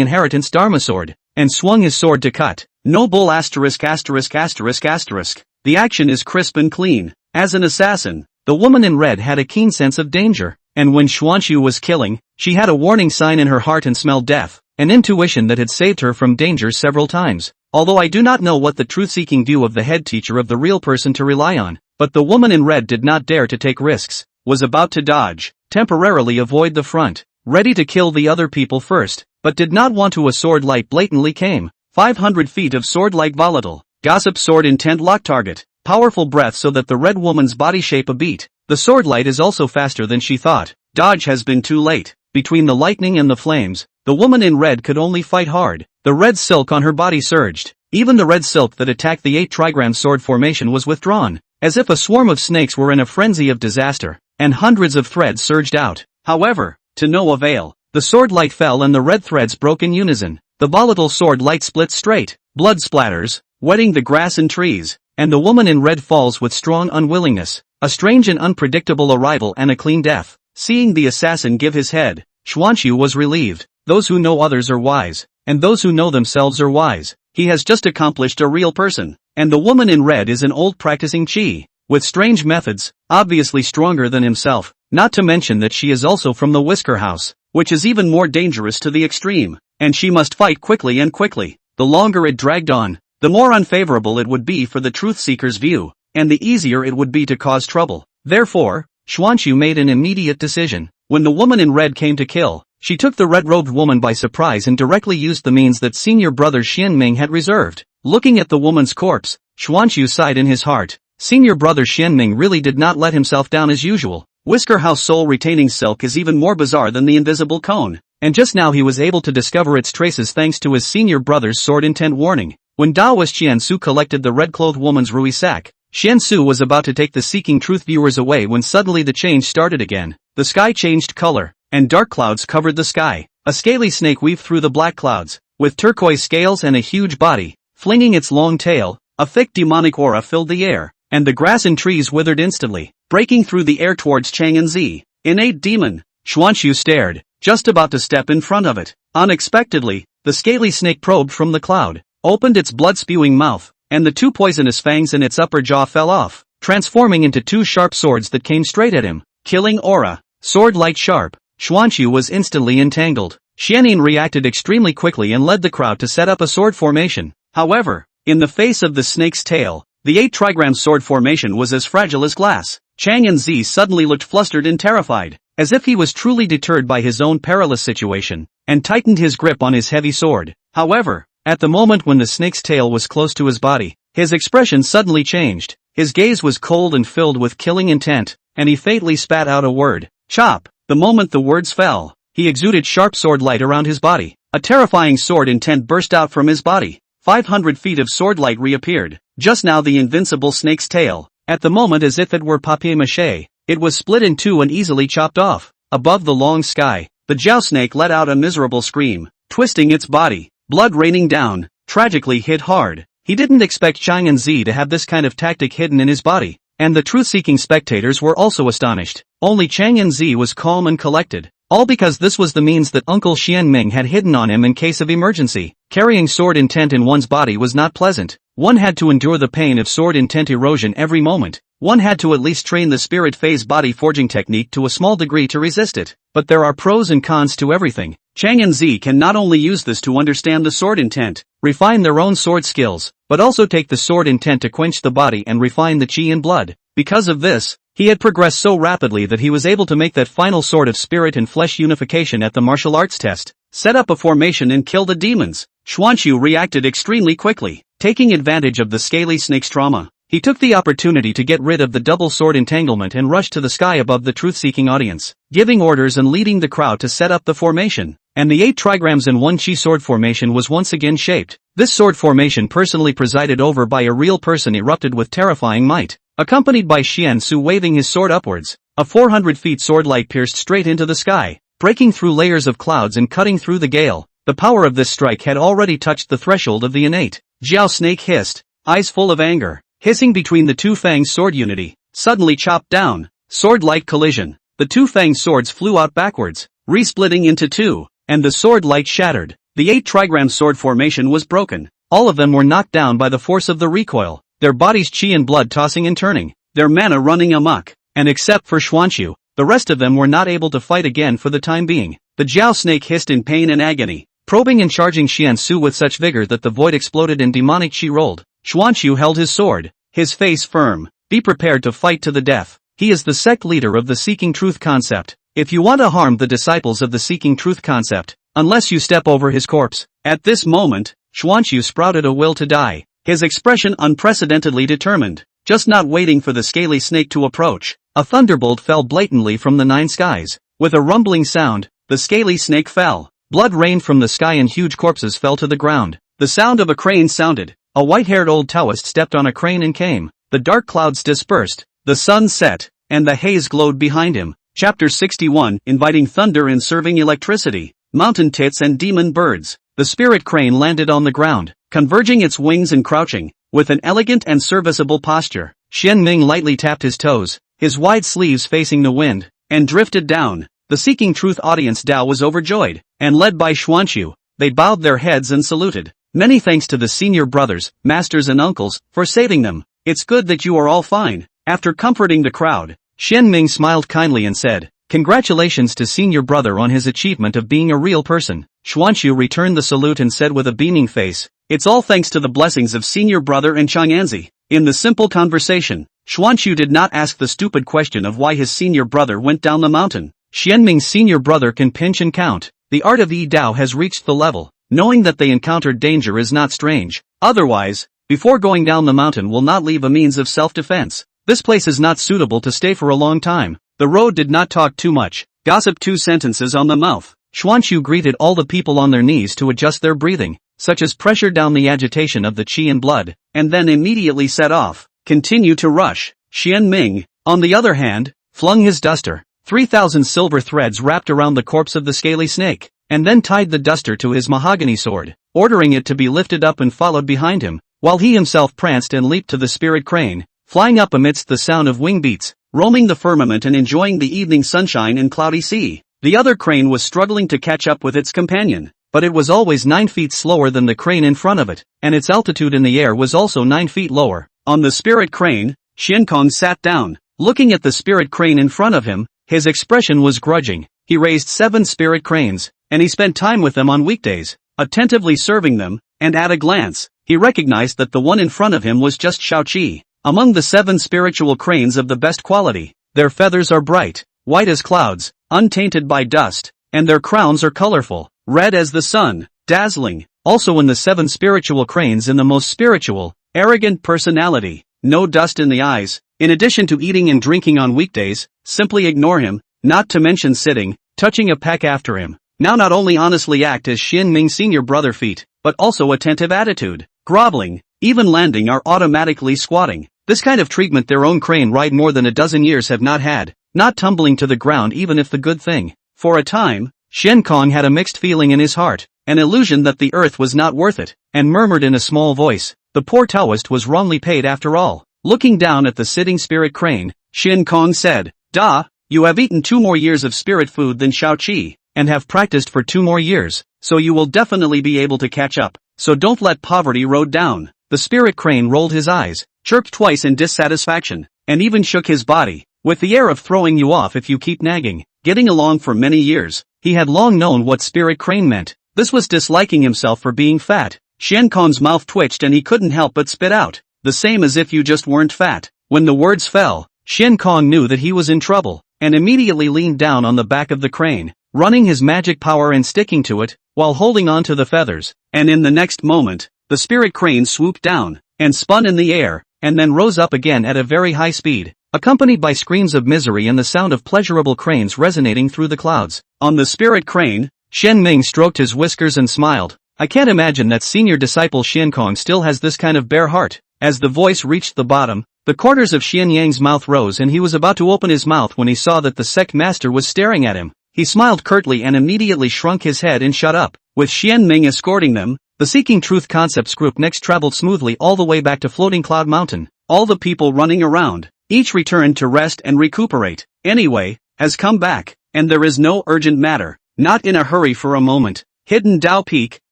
inheritance Dharma sword, and swung his sword to cut. No bull asterisk asterisk asterisk asterisk. The action is crisp and clean. As an assassin, the woman in red had a keen sense of danger, and when Xuanqiu was killing, she had a warning sign in her heart and smelled death, an intuition that had saved her from danger several times. Although I do not know what the truth-seeking view of the head teacher of the real person to rely on, but the woman in red did not dare to take risks, was about to dodge, temporarily avoid the front, ready to kill the other people first, but did not want to. A sword light blatantly came. 500 feet of sword light volatile, gossip sword intent lock target, powerful breath so that the red woman's body shape a beat. The sword light is also faster than she thought. Dodge has been too late. Between the lightning and the flames, the woman in red could only fight hard. The red silk on her body surged. Even the red silk that attacked the 8 trigram sword formation was withdrawn, as if a swarm of snakes were in a frenzy of disaster, and hundreds of threads surged out. However, to no avail. The sword light fell and the red threads broke in unison. The volatile sword light splits straight. Blood splatters, wetting the grass and trees, and the woman in red falls with strong unwillingness. A strange and unpredictable arrival and a clean death. Seeing the assassin give his head, Xuanqiu was relieved. Those who know others are wise, and those who know themselves are wise. He has just accomplished a real person, and the woman in red is an old practicing chi, with strange methods, obviously stronger than himself, not to mention that she is also from the Whisker House, which is even more dangerous to the extreme, and she must fight quickly and quickly. The longer it dragged on, the more unfavorable it would be for the truth-seeker's view, and the easier it would be to cause trouble. Therefore, Xuanqiu made an immediate decision. When the woman in red came to kill, she took the red-robed woman by surprise and directly used the means that senior brother Xianming had reserved. Looking at the woman's corpse, Xuanqiu sighed in his heart. Senior brother Xianming really did not let himself down as usual. Whisker House soul-retaining silk is even more bizarre than the invisible cone, and just now he was able to discover its traces thanks to his senior brother's sword intent warning. When Daoist Qiansu collected the red-clothed woman's Rui sack, Qiansu was about to take the seeking truth viewers away when suddenly the change started again. The sky changed color, and dark clouds covered the sky. A scaly snake weaved through the black clouds, with turquoise scales and a huge body, flinging its long tail. A thick demonic aura filled the air, and the grass and trees withered instantly, breaking through the air towards Chang'an Zi. Innate demon. Xuanqiu stared, just about to step in front of it. Unexpectedly, the scaly snake probed from the cloud, opened its blood-spewing mouth, and the 2 poisonous fangs in its upper jaw fell off, transforming into 2 sharp swords that came straight at him. Killing aura. Sword light sharp. Xuanqiu was instantly entangled. Xianin reacted extremely quickly and led the crowd to set up a sword formation. However, in the face of the snake's tail, the 8 trigram sword formation was as fragile as glass. Chang'an Zi suddenly looked flustered and terrified, as if he was truly deterred by his own perilous situation, and tightened his grip on his heavy sword. However, at the moment when the snake's tail was close to his body, his expression suddenly changed. His gaze was cold and filled with killing intent, and he faintly spat out a word. Chop! The moment the words fell, he exuded sharp sword light around his body. A terrifying sword intent burst out from his body. 500 feet of sword light reappeared. Just now the invincible snake's tail, at the moment as if it were papier-mâché, it was split in 2 and easily chopped off. Above the long sky, The Jiao snake let out a miserable scream, twisting its body, blood raining down, tragically hit hard. He didn't expect Chang and Zi to have this kind of tactic hidden in his body, and the truth-seeking spectators were also astonished. Only Chang and Zi was calm and collected. All because this was the means that Uncle Xianming had hidden on him in case of emergency. Carrying sword intent in one's body was not pleasant. One had to endure the pain of sword intent erosion every moment. One had to at least train the spirit phase body forging technique to a small degree to resist it. But there are pros and cons to everything. Chang and Zi can not only use this to understand the sword intent, refine their own sword skills, but also take the sword intent to quench the body and refine the chi in blood. Because of this, he had progressed so rapidly that he was able to make that final sort of spirit and flesh unification at the martial arts test, set up a formation and kill the demons. Xuanqiu reacted extremely quickly, taking advantage of the scaly snake's trauma. He took the opportunity to get rid of the double sword entanglement and rushed to the sky above the truth-seeking audience, giving orders and leading the crowd to set up the formation. And the 8 trigrams and 1 chi sword formation was once again shaped. This sword formation, personally presided over by a real person, erupted with terrifying might. Accompanied by Xian Su waving his sword upwards, a 400 feet sword light pierced straight into the sky, breaking through layers of clouds and cutting through the gale. The power of this strike had already touched the threshold of the innate. Jiao snake hissed, eyes full of anger, hissing between the 2 fangs sword unity, suddenly chopped down. Sword-light collision. The 2 fang swords flew out backwards, re-splitting into 2, and the sword light shattered. The 8 trigram sword formation was broken. All of them were knocked down by the force of the recoil, their bodies chi and blood tossing and turning, their mana running amok, and except for Xuanqiu, the rest of them were not able to fight again for the time being. The Jiao snake hissed in pain and agony, probing and charging Xian Su with such vigor that the void exploded and demonic chi rolled. Xuanqiu held his sword, his face firm. Be prepared to fight to the death. He is the sect leader of the Seeking Truth concept. If you want to harm the disciples of the Seeking Truth concept, unless you step over his corpse. At this moment, Xuanqiu sprouted a will to die, his expression unprecedentedly determined, just not waiting for the scaly snake to approach. A thunderbolt fell blatantly from the 9 skies. With a rumbling sound, the scaly snake fell. Blood rained from the sky and huge corpses fell to the ground. The sound of a crane sounded. A white-haired old Taoist stepped on a crane and came. The dark clouds dispersed, the sun set, and the haze glowed behind him. Chapter 61, Inviting Thunder and Serving Electricity. Mountain tits and demon birds. The spirit crane landed on the ground, converging its wings and crouching, with an elegant and serviceable posture. Xianming lightly tapped his toes, his wide sleeves facing the wind, and drifted down. The Seeking Truth audience Dao was overjoyed, and led by Xuanqiu, they bowed their heads and saluted. Many thanks to the senior brothers, masters and uncles, for saving them. It's good that you are all fine. After comforting the crowd, Xianming smiled kindly and said, "Congratulations to senior brother on his achievement of being a real person." Xuanqiu returned the salute and said with a beaming face, "It's all thanks to the blessings of senior brother and Chang'anzi." In the simple conversation, Xuanqiu did not ask the stupid question of why his senior brother went down the mountain. Xianming's senior brother can pinch and count. The art of Yi Dao has reached the level. Knowing that they encountered danger is not strange. Otherwise, before going down the mountain will not leave a means of self-defense. This place is not suitable to stay for a long time. The road did not talk too much, gossip 2 sentences on the mouth. Xuanqiu greeted all the people on their knees to adjust their breathing, such as pressure down the agitation of the chi and blood, and then immediately set off. Continue to rush. Xianming, on the other hand, flung his duster. 3,000 silver threads wrapped around the corpse of the scaly snake, and then tied the duster to his mahogany sword, ordering it to be lifted up and followed behind him, while he himself pranced and leaped to the spirit crane, flying up amidst the sound of wing beats, roaming the firmament and enjoying the evening sunshine and cloudy sea. The other crane was struggling to catch up with its companion, but it was always 9 feet slower than the crane in front of it, and its altitude in the air was also 9 feet lower. On the spirit crane, Xiankong sat down, looking at the spirit crane in front of him. His expression was grudging. He raised 7 spirit cranes, and he spent time with them on weekdays, attentively serving them, and at a glance, he recognized that the one in front of him was just Shaoqi. Among the 7 spiritual cranes of the best quality, their feathers are bright, white as clouds, untainted by dust, and their crowns are colorful, red as the sun, dazzling. Also in the 7 spiritual cranes in the most spiritual, arrogant personality, no dust in the eyes. In addition to eating and drinking on weekdays, simply ignore him, not to mention sitting, touching a peck after him. Now not only honestly act as Xianming senior brother feet, but also attentive attitude, groveling, even landing are automatically squatting. This kind of treatment their own crane ride more than a dozen years have not had, not tumbling to the ground even if the good thing. For a time, Shen Kong had a mixed feeling in his heart, an illusion that the earth was not worth it, and murmured in a small voice, the poor Taoist was wrongly paid after all. Looking down at the sitting spirit crane, Shen Kong said, "Da, you have eaten 2 more years of spirit food than Shao Qi, and have practiced for 2 more years, so you will definitely be able to catch up, so don't let poverty road down." The spirit crane rolled his eyes, chirped twice in dissatisfaction, and even shook his body, with the air of throwing you off if you keep nagging. Getting along for many years, he had long known what spirit crane meant. This was disliking himself for being fat. Shen Kong's mouth twitched and he couldn't help but spit out, the same as if you just weren't fat. When the words fell, Shen Kong knew that he was in trouble, and immediately leaned down on the back of the crane, running his magic power and sticking to it, while holding on to the feathers, and in the next moment, the spirit crane swooped down, and spun in the air, and then rose up again at a very high speed, accompanied by screams of misery and the sound of pleasurable cranes resonating through the clouds. On the spirit crane, Shen Ming stroked his whiskers and smiled. I can't imagine that senior disciple Shen Kong still has this kind of bare heart. As the voice reached the bottom, the corners of Xian Yang's mouth rose and he was about to open his mouth when he saw that the sect master was staring at him. He smiled curtly and immediately shrunk his head and shut up. With Xian Ming escorting them, the Seeking Truth Concepts group next traveled smoothly all the way back to Floating Cloud Mountain. All the people running around, each returned to rest and recuperate. Anyway, has come back, and there is no urgent matter, not in a hurry for a moment. Hidden Dao Peak,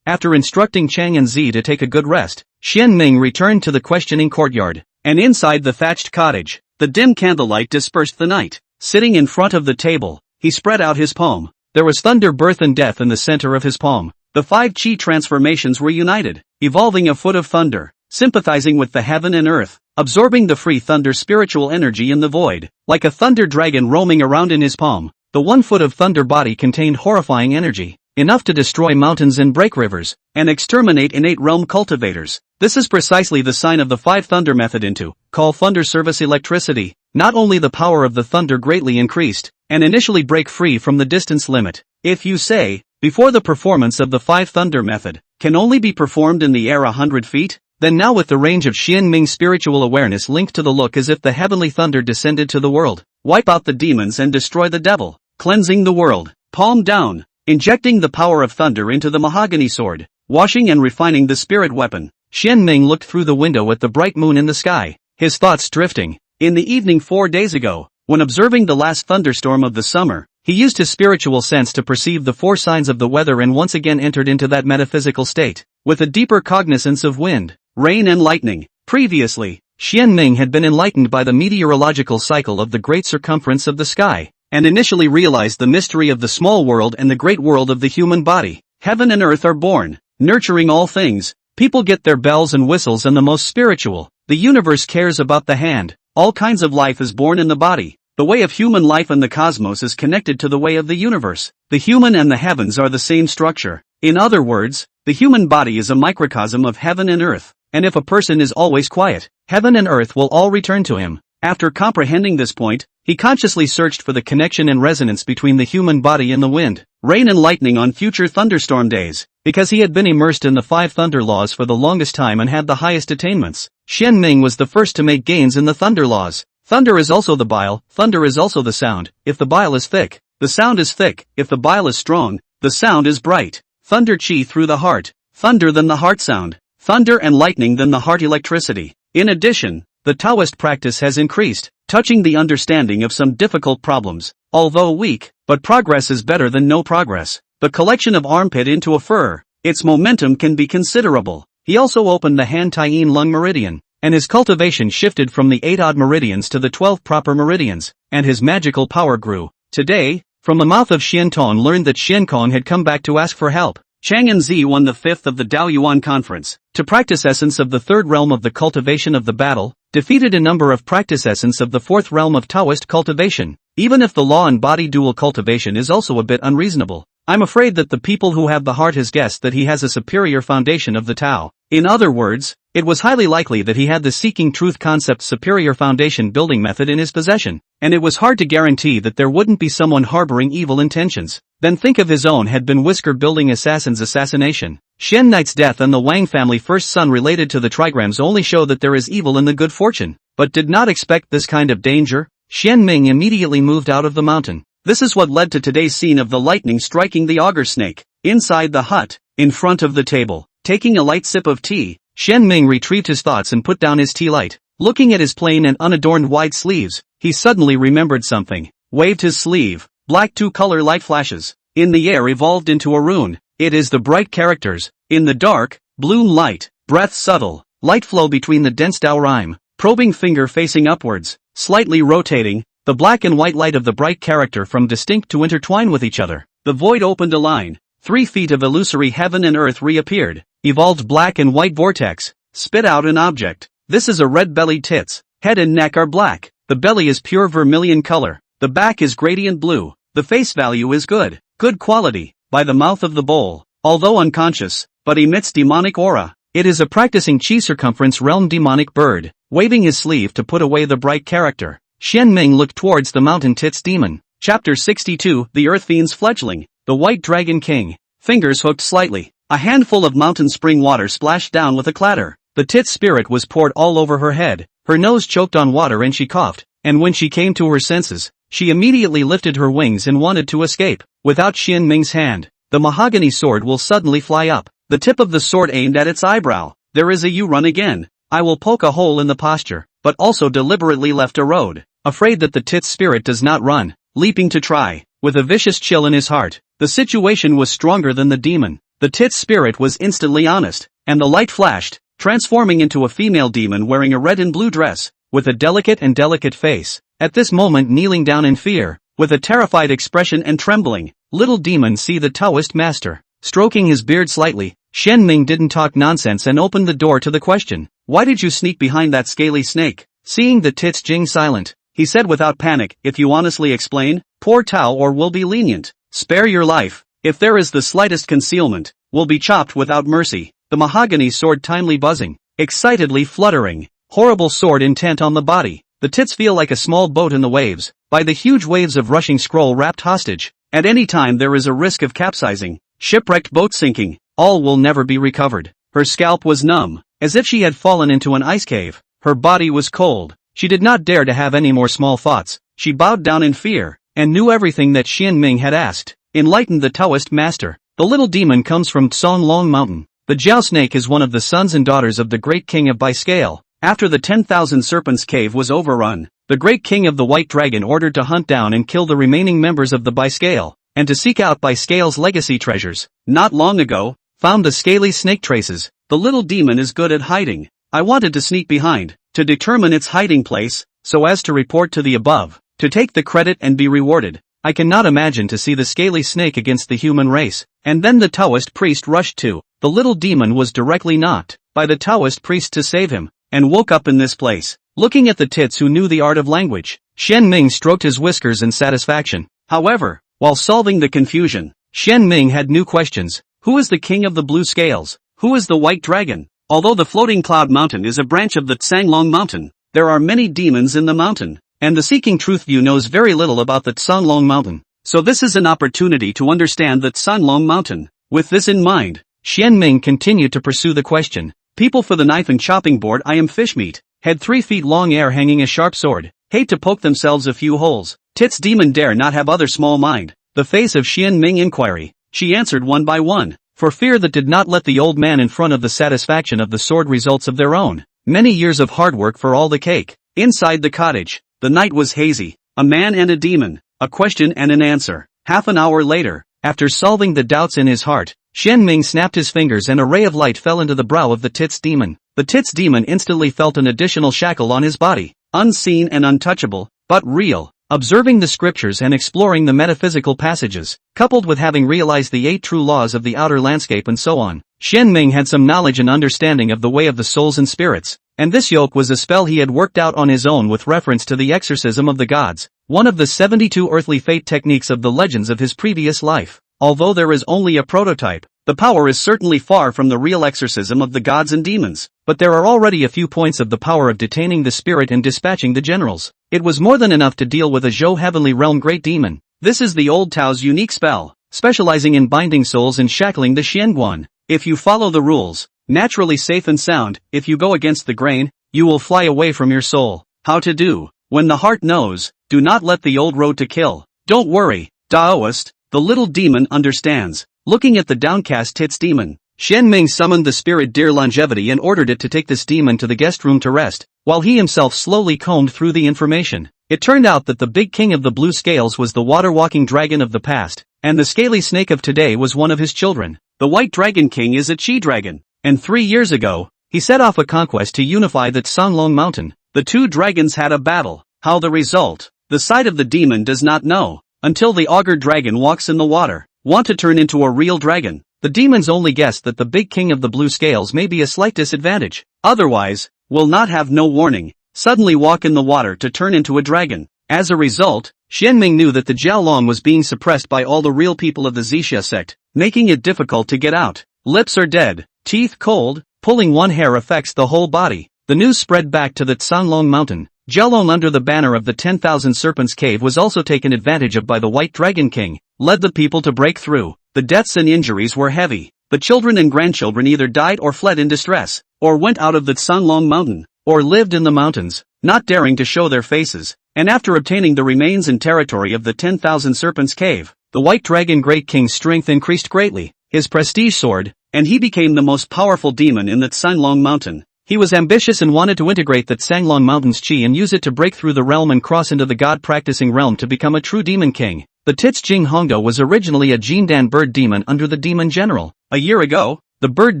after instructing Chang and Zi to take a good rest, Xian Ming returned to the questioning courtyard, and inside the thatched cottage, the dim candlelight dispersed the night. Sitting in front of the table, he spread out his palm. There was thunder, birth and death in the center of his palm. The 5 chi transformations were united, evolving a foot of thunder, sympathizing with the heaven and earth, absorbing the free thunder spiritual energy in the void. Like a thunder dragon roaming around in his palm, the 1 foot of thunder body contained horrifying energy, enough to destroy mountains and break rivers, and exterminate innate realm cultivators. This is precisely the sign of the 5 thunder method into, call thunder service electricity. Not only the power of the thunder greatly increased, and initially break free from the distance limit. If you say, before the performance of the 5 thunder method, can only be performed in the air 100 feet, then now with the range of Xian Ming's spiritual awareness linked to the look as if the heavenly thunder descended to the world, wipe out the demons and destroy the devil, cleansing the world, palm down, injecting the power of thunder into the mahogany sword, washing and refining the spirit weapon. Xian Ming looked through the window at the bright moon in the sky, his thoughts drifting. In the evening 4 days ago, when observing the last thunderstorm of the summer, he used his spiritual sense to perceive the 4 signs of the weather and once again entered into that metaphysical state, with a deeper cognizance of wind, rain and lightning. Previously, Xian Ming had been enlightened by the meteorological cycle of the great circumference of the sky, and initially realized the mystery of the small world and the great world of the human body. Heaven and earth are born, nurturing all things. People get their bells and whistles and the most spiritual. The universe cares about the hand. All kinds of life is born in the body. The way of human life in the cosmos is connected to the way of the universe. The human and the heavens are the same structure. In other words, the human body is a microcosm of heaven and earth. And if a person is always quiet, heaven and earth will all return to him. After comprehending this point, he consciously searched for the connection and resonance between the human body and the wind, rain and lightning on future thunderstorm days. Because he had been immersed in the 5 thunder laws for the longest time and had the highest attainments, Xian Ming was the first to make gains in the thunder laws. Thunder is also the bile, thunder is also the sound. If the bile is thick, the sound is thick. If the bile is strong, the sound is bright. Thunder chi through the heart, thunder then the heart sound, thunder and lightning then the heart electricity. In addition, the Taoist practice has increased, touching the understanding of some difficult problems. Although weak, but progress is better than no progress. The collection of armpit into a fur, its momentum can be considerable. He also opened the Han Taiyin lung meridian, and his cultivation shifted from the 8 odd meridians to the 12 proper meridians, and his magical power grew. Today, from the mouth of Xian Tong learned that Xian Kong had come back to ask for help. Chang and Zi won the 5th of the Dao Yuan conference, to practice essence of the 3rd realm of the cultivation of the battle, defeated a number of practice essence of the 4th realm of Taoist cultivation. Even if the law and body dual cultivation is also a bit unreasonable, I'm afraid that the people who have the heart has guessed that he has a superior foundation of the Tao. In other words, it was highly likely that he had the Seeking Truth Concept superior foundation building method in his possession, and it was hard to guarantee that there wouldn't be someone harboring evil intentions. Then think of his own had been whisker building assassin's assassination. Shen Knight's death and the Wang family first son related to the trigrams only show that there is evil in the good fortune, but did not expect this kind of danger. Xian Ming immediately moved out of the mountain. This is what led to today's scene of the lightning striking the auger snake. Inside the hut, in front of the table, taking a light sip of tea, Shen Ming retrieved his thoughts and put down his tea light. Looking at his plain and unadorned wide sleeves, he suddenly remembered something. Waved his sleeve. Black two-color light flashes. In the air evolved into a rune. It is the bright characters. In the dark, bloom light. Breath subtle. Light flow between the dense Dao rhyme. Probing finger facing upwards. Slightly rotating. The black and white light of the bright character from distinct to intertwine with each other. The void opened a line. 3 feet of illusory heaven and earth reappeared. Evolved black and white vortex. Spit out an object. This is a red-bellied tits. Head and neck are black. The belly is pure vermilion color. The back is gradient blue. The face value is good. Good quality. By the mouth of the bowl. Although unconscious, but emits demonic aura. It is a practicing chi circumference realm demonic bird. Waving his sleeve to put away the bright character, Shen Ming looked towards the mountain tits demon. Chapter 62, The Earth Fiend's Fledgling. The White Dragon King. Fingers hooked slightly. A handful of mountain spring water splashed down with a clatter. The tits spirit was poured all over her head. Her nose choked on water and she coughed. And when she came to her senses, she immediately lifted her wings and wanted to escape. Without Shen Ming's hand, the mahogany sword will suddenly fly up. The tip of the sword aimed at its eyebrow. There is a you run again. I will poke a hole in the posture, but also deliberately left a road. Afraid that the tits spirit does not run, leaping to try, with a vicious chill in his heart. The situation was stronger than the demon. The tits spirit was instantly honest, and the light flashed, transforming into a female demon wearing a red and blue dress, with a delicate face. At this moment kneeling down in fear, with a terrified expression and trembling, little demon see the Taoist master. Stroking his beard slightly, Shen Ming didn't talk nonsense and opened the door to the question. Why did you sneak behind that scaly snake? Seeing the tits Jing silent, he said without panic, if you honestly explain, poor Tao or will be lenient. Spare your life. If there is the slightest concealment, will be chopped without mercy. The mahogany sword timely buzzing, excitedly fluttering, horrible sword intent on the body. The tits feel like a small boat in the waves, by the huge waves of rushing scroll wrapped hostage. At any time there is a risk of capsizing, shipwrecked boat sinking, all will never be recovered. Her scalp was numb, as if she had fallen into an ice cave. Her body was cold. She did not dare to have any more small thoughts. She bowed down in fear, and knew everything that Shen Ming had asked. Enlightened the Taoist master. The little demon comes from Songlong Mountain. The Jiao snake is one of the sons and daughters of the great king of Biscale. After the 10,000 serpents cave was overrun, the great king of the white dragon ordered to hunt down and kill the remaining members of the Biscale, and to seek out Biscale's legacy treasures. Not long ago, found the scaly snake traces. The little demon is good at hiding. I wanted to sneak behind, to determine its hiding place, so as to report to the above, to take the credit and be rewarded. I cannot imagine to see the scaly snake against the human race. And then the Taoist priest rushed to. The little demon was directly knocked by the Taoist priest to save him, and woke up in this place. Looking at the tits who knew the art of language, Shen Ming stroked his whiskers in satisfaction. However, while solving the confusion, Shen Ming had new questions. Who is the king of the blue scales? Who is the white dragon? Although the floating cloud mountain is a branch of the Tsanglong mountain, there are many demons in the mountain, and the Seeking Truth view knows very little about the Tsanglong mountain. So this is an opportunity to understand the Tsanglong mountain. With this in mind, Shen Ming continued to pursue the question. People for the knife and chopping board. I am fish meat. Head 3 feet long, air hanging a sharp sword. Hate to poke themselves a few holes. Tits demon dare not have other small mind. The face of Shen Ming inquiry. She answered one by one, for fear that did not let the old man in front of the satisfaction of the sword results of their own. Many years of hard work for all the cake. Inside the cottage, the night was hazy. A man and a demon, a question and an answer. Half an hour later, after solving the doubts in his heart, Shen Ming snapped his fingers and a ray of light fell into the brow of the tits demon. The tits demon instantly felt an additional shackle on his body, unseen and untouchable, but real. Observing the scriptures and exploring the metaphysical passages, coupled with having realized the 8 true laws of the outer landscape and so on, Shen Ming had some knowledge and understanding of the way of the souls and spirits, and this yoke was a spell he had worked out on his own with reference to the exorcism of the gods, one of the 72 earthly fate techniques of the legends of his previous life. Although there is only a prototype, the power is certainly far from the real exorcism of the gods and demons, but there are already a few points of the power of detaining the spirit and dispatching the generals. It was more than enough to deal with a Zhou heavenly realm great demon. This is the old Tao's unique spell, specializing in binding souls and shackling the Xianguan. If you follow the rules, naturally safe and sound. If you go against the grain, you will fly away from your soul. How to do? When the heart knows, do not let the old road to kill. Don't worry, Daoist, the little demon understands. Looking at the downcast tits demon, Shen Ming summoned the spirit deer longevity and ordered it to take this demon to the guest room to rest, while he himself slowly combed through the information. It turned out that the big king of the blue scales was the water-walking dragon of the past, and the scaly snake of today was one of his children. The white dragon king is a chi dragon, and 3 years ago, he set off a conquest to unify the Tsanglong mountain. The two dragons had a battle. How the result? The side of the demon does not know, until the auger dragon walks in the water. Want to turn into a real dragon? The demons only guessed that the big king of the blue scales may be a slight disadvantage. Otherwise, will not have no warning. Suddenly walk in the water to turn into a dragon. As a result, Xianming knew that the Jiaolong was being suppressed by all the real people of the Zixia sect, making it difficult to get out. Lips are dead, teeth cold, pulling one hair affects the whole body. The news spread back to the Tsanglong mountain. Jiaolong under the banner of the 10,000 Serpents Cave was also taken advantage of by the White Dragon King, led the people to break through. The deaths and injuries were heavy. The children and grandchildren either died or fled in distress, or went out of the Tsanglong mountain, or lived in the mountains, not daring to show their faces. And after obtaining the remains and territory of the 10,000 Serpents Cave, the White Dragon Great King's strength increased greatly, his prestige soared, and he became the most powerful demon in the Tsanglong mountain. He was ambitious and wanted to integrate the Tsanglong mountain's chi and use it to break through the realm and cross into the god-practicing realm to become a true demon king. The Tits Jing Hongdo was originally a Jindan bird demon under the demon general. A year ago, the bird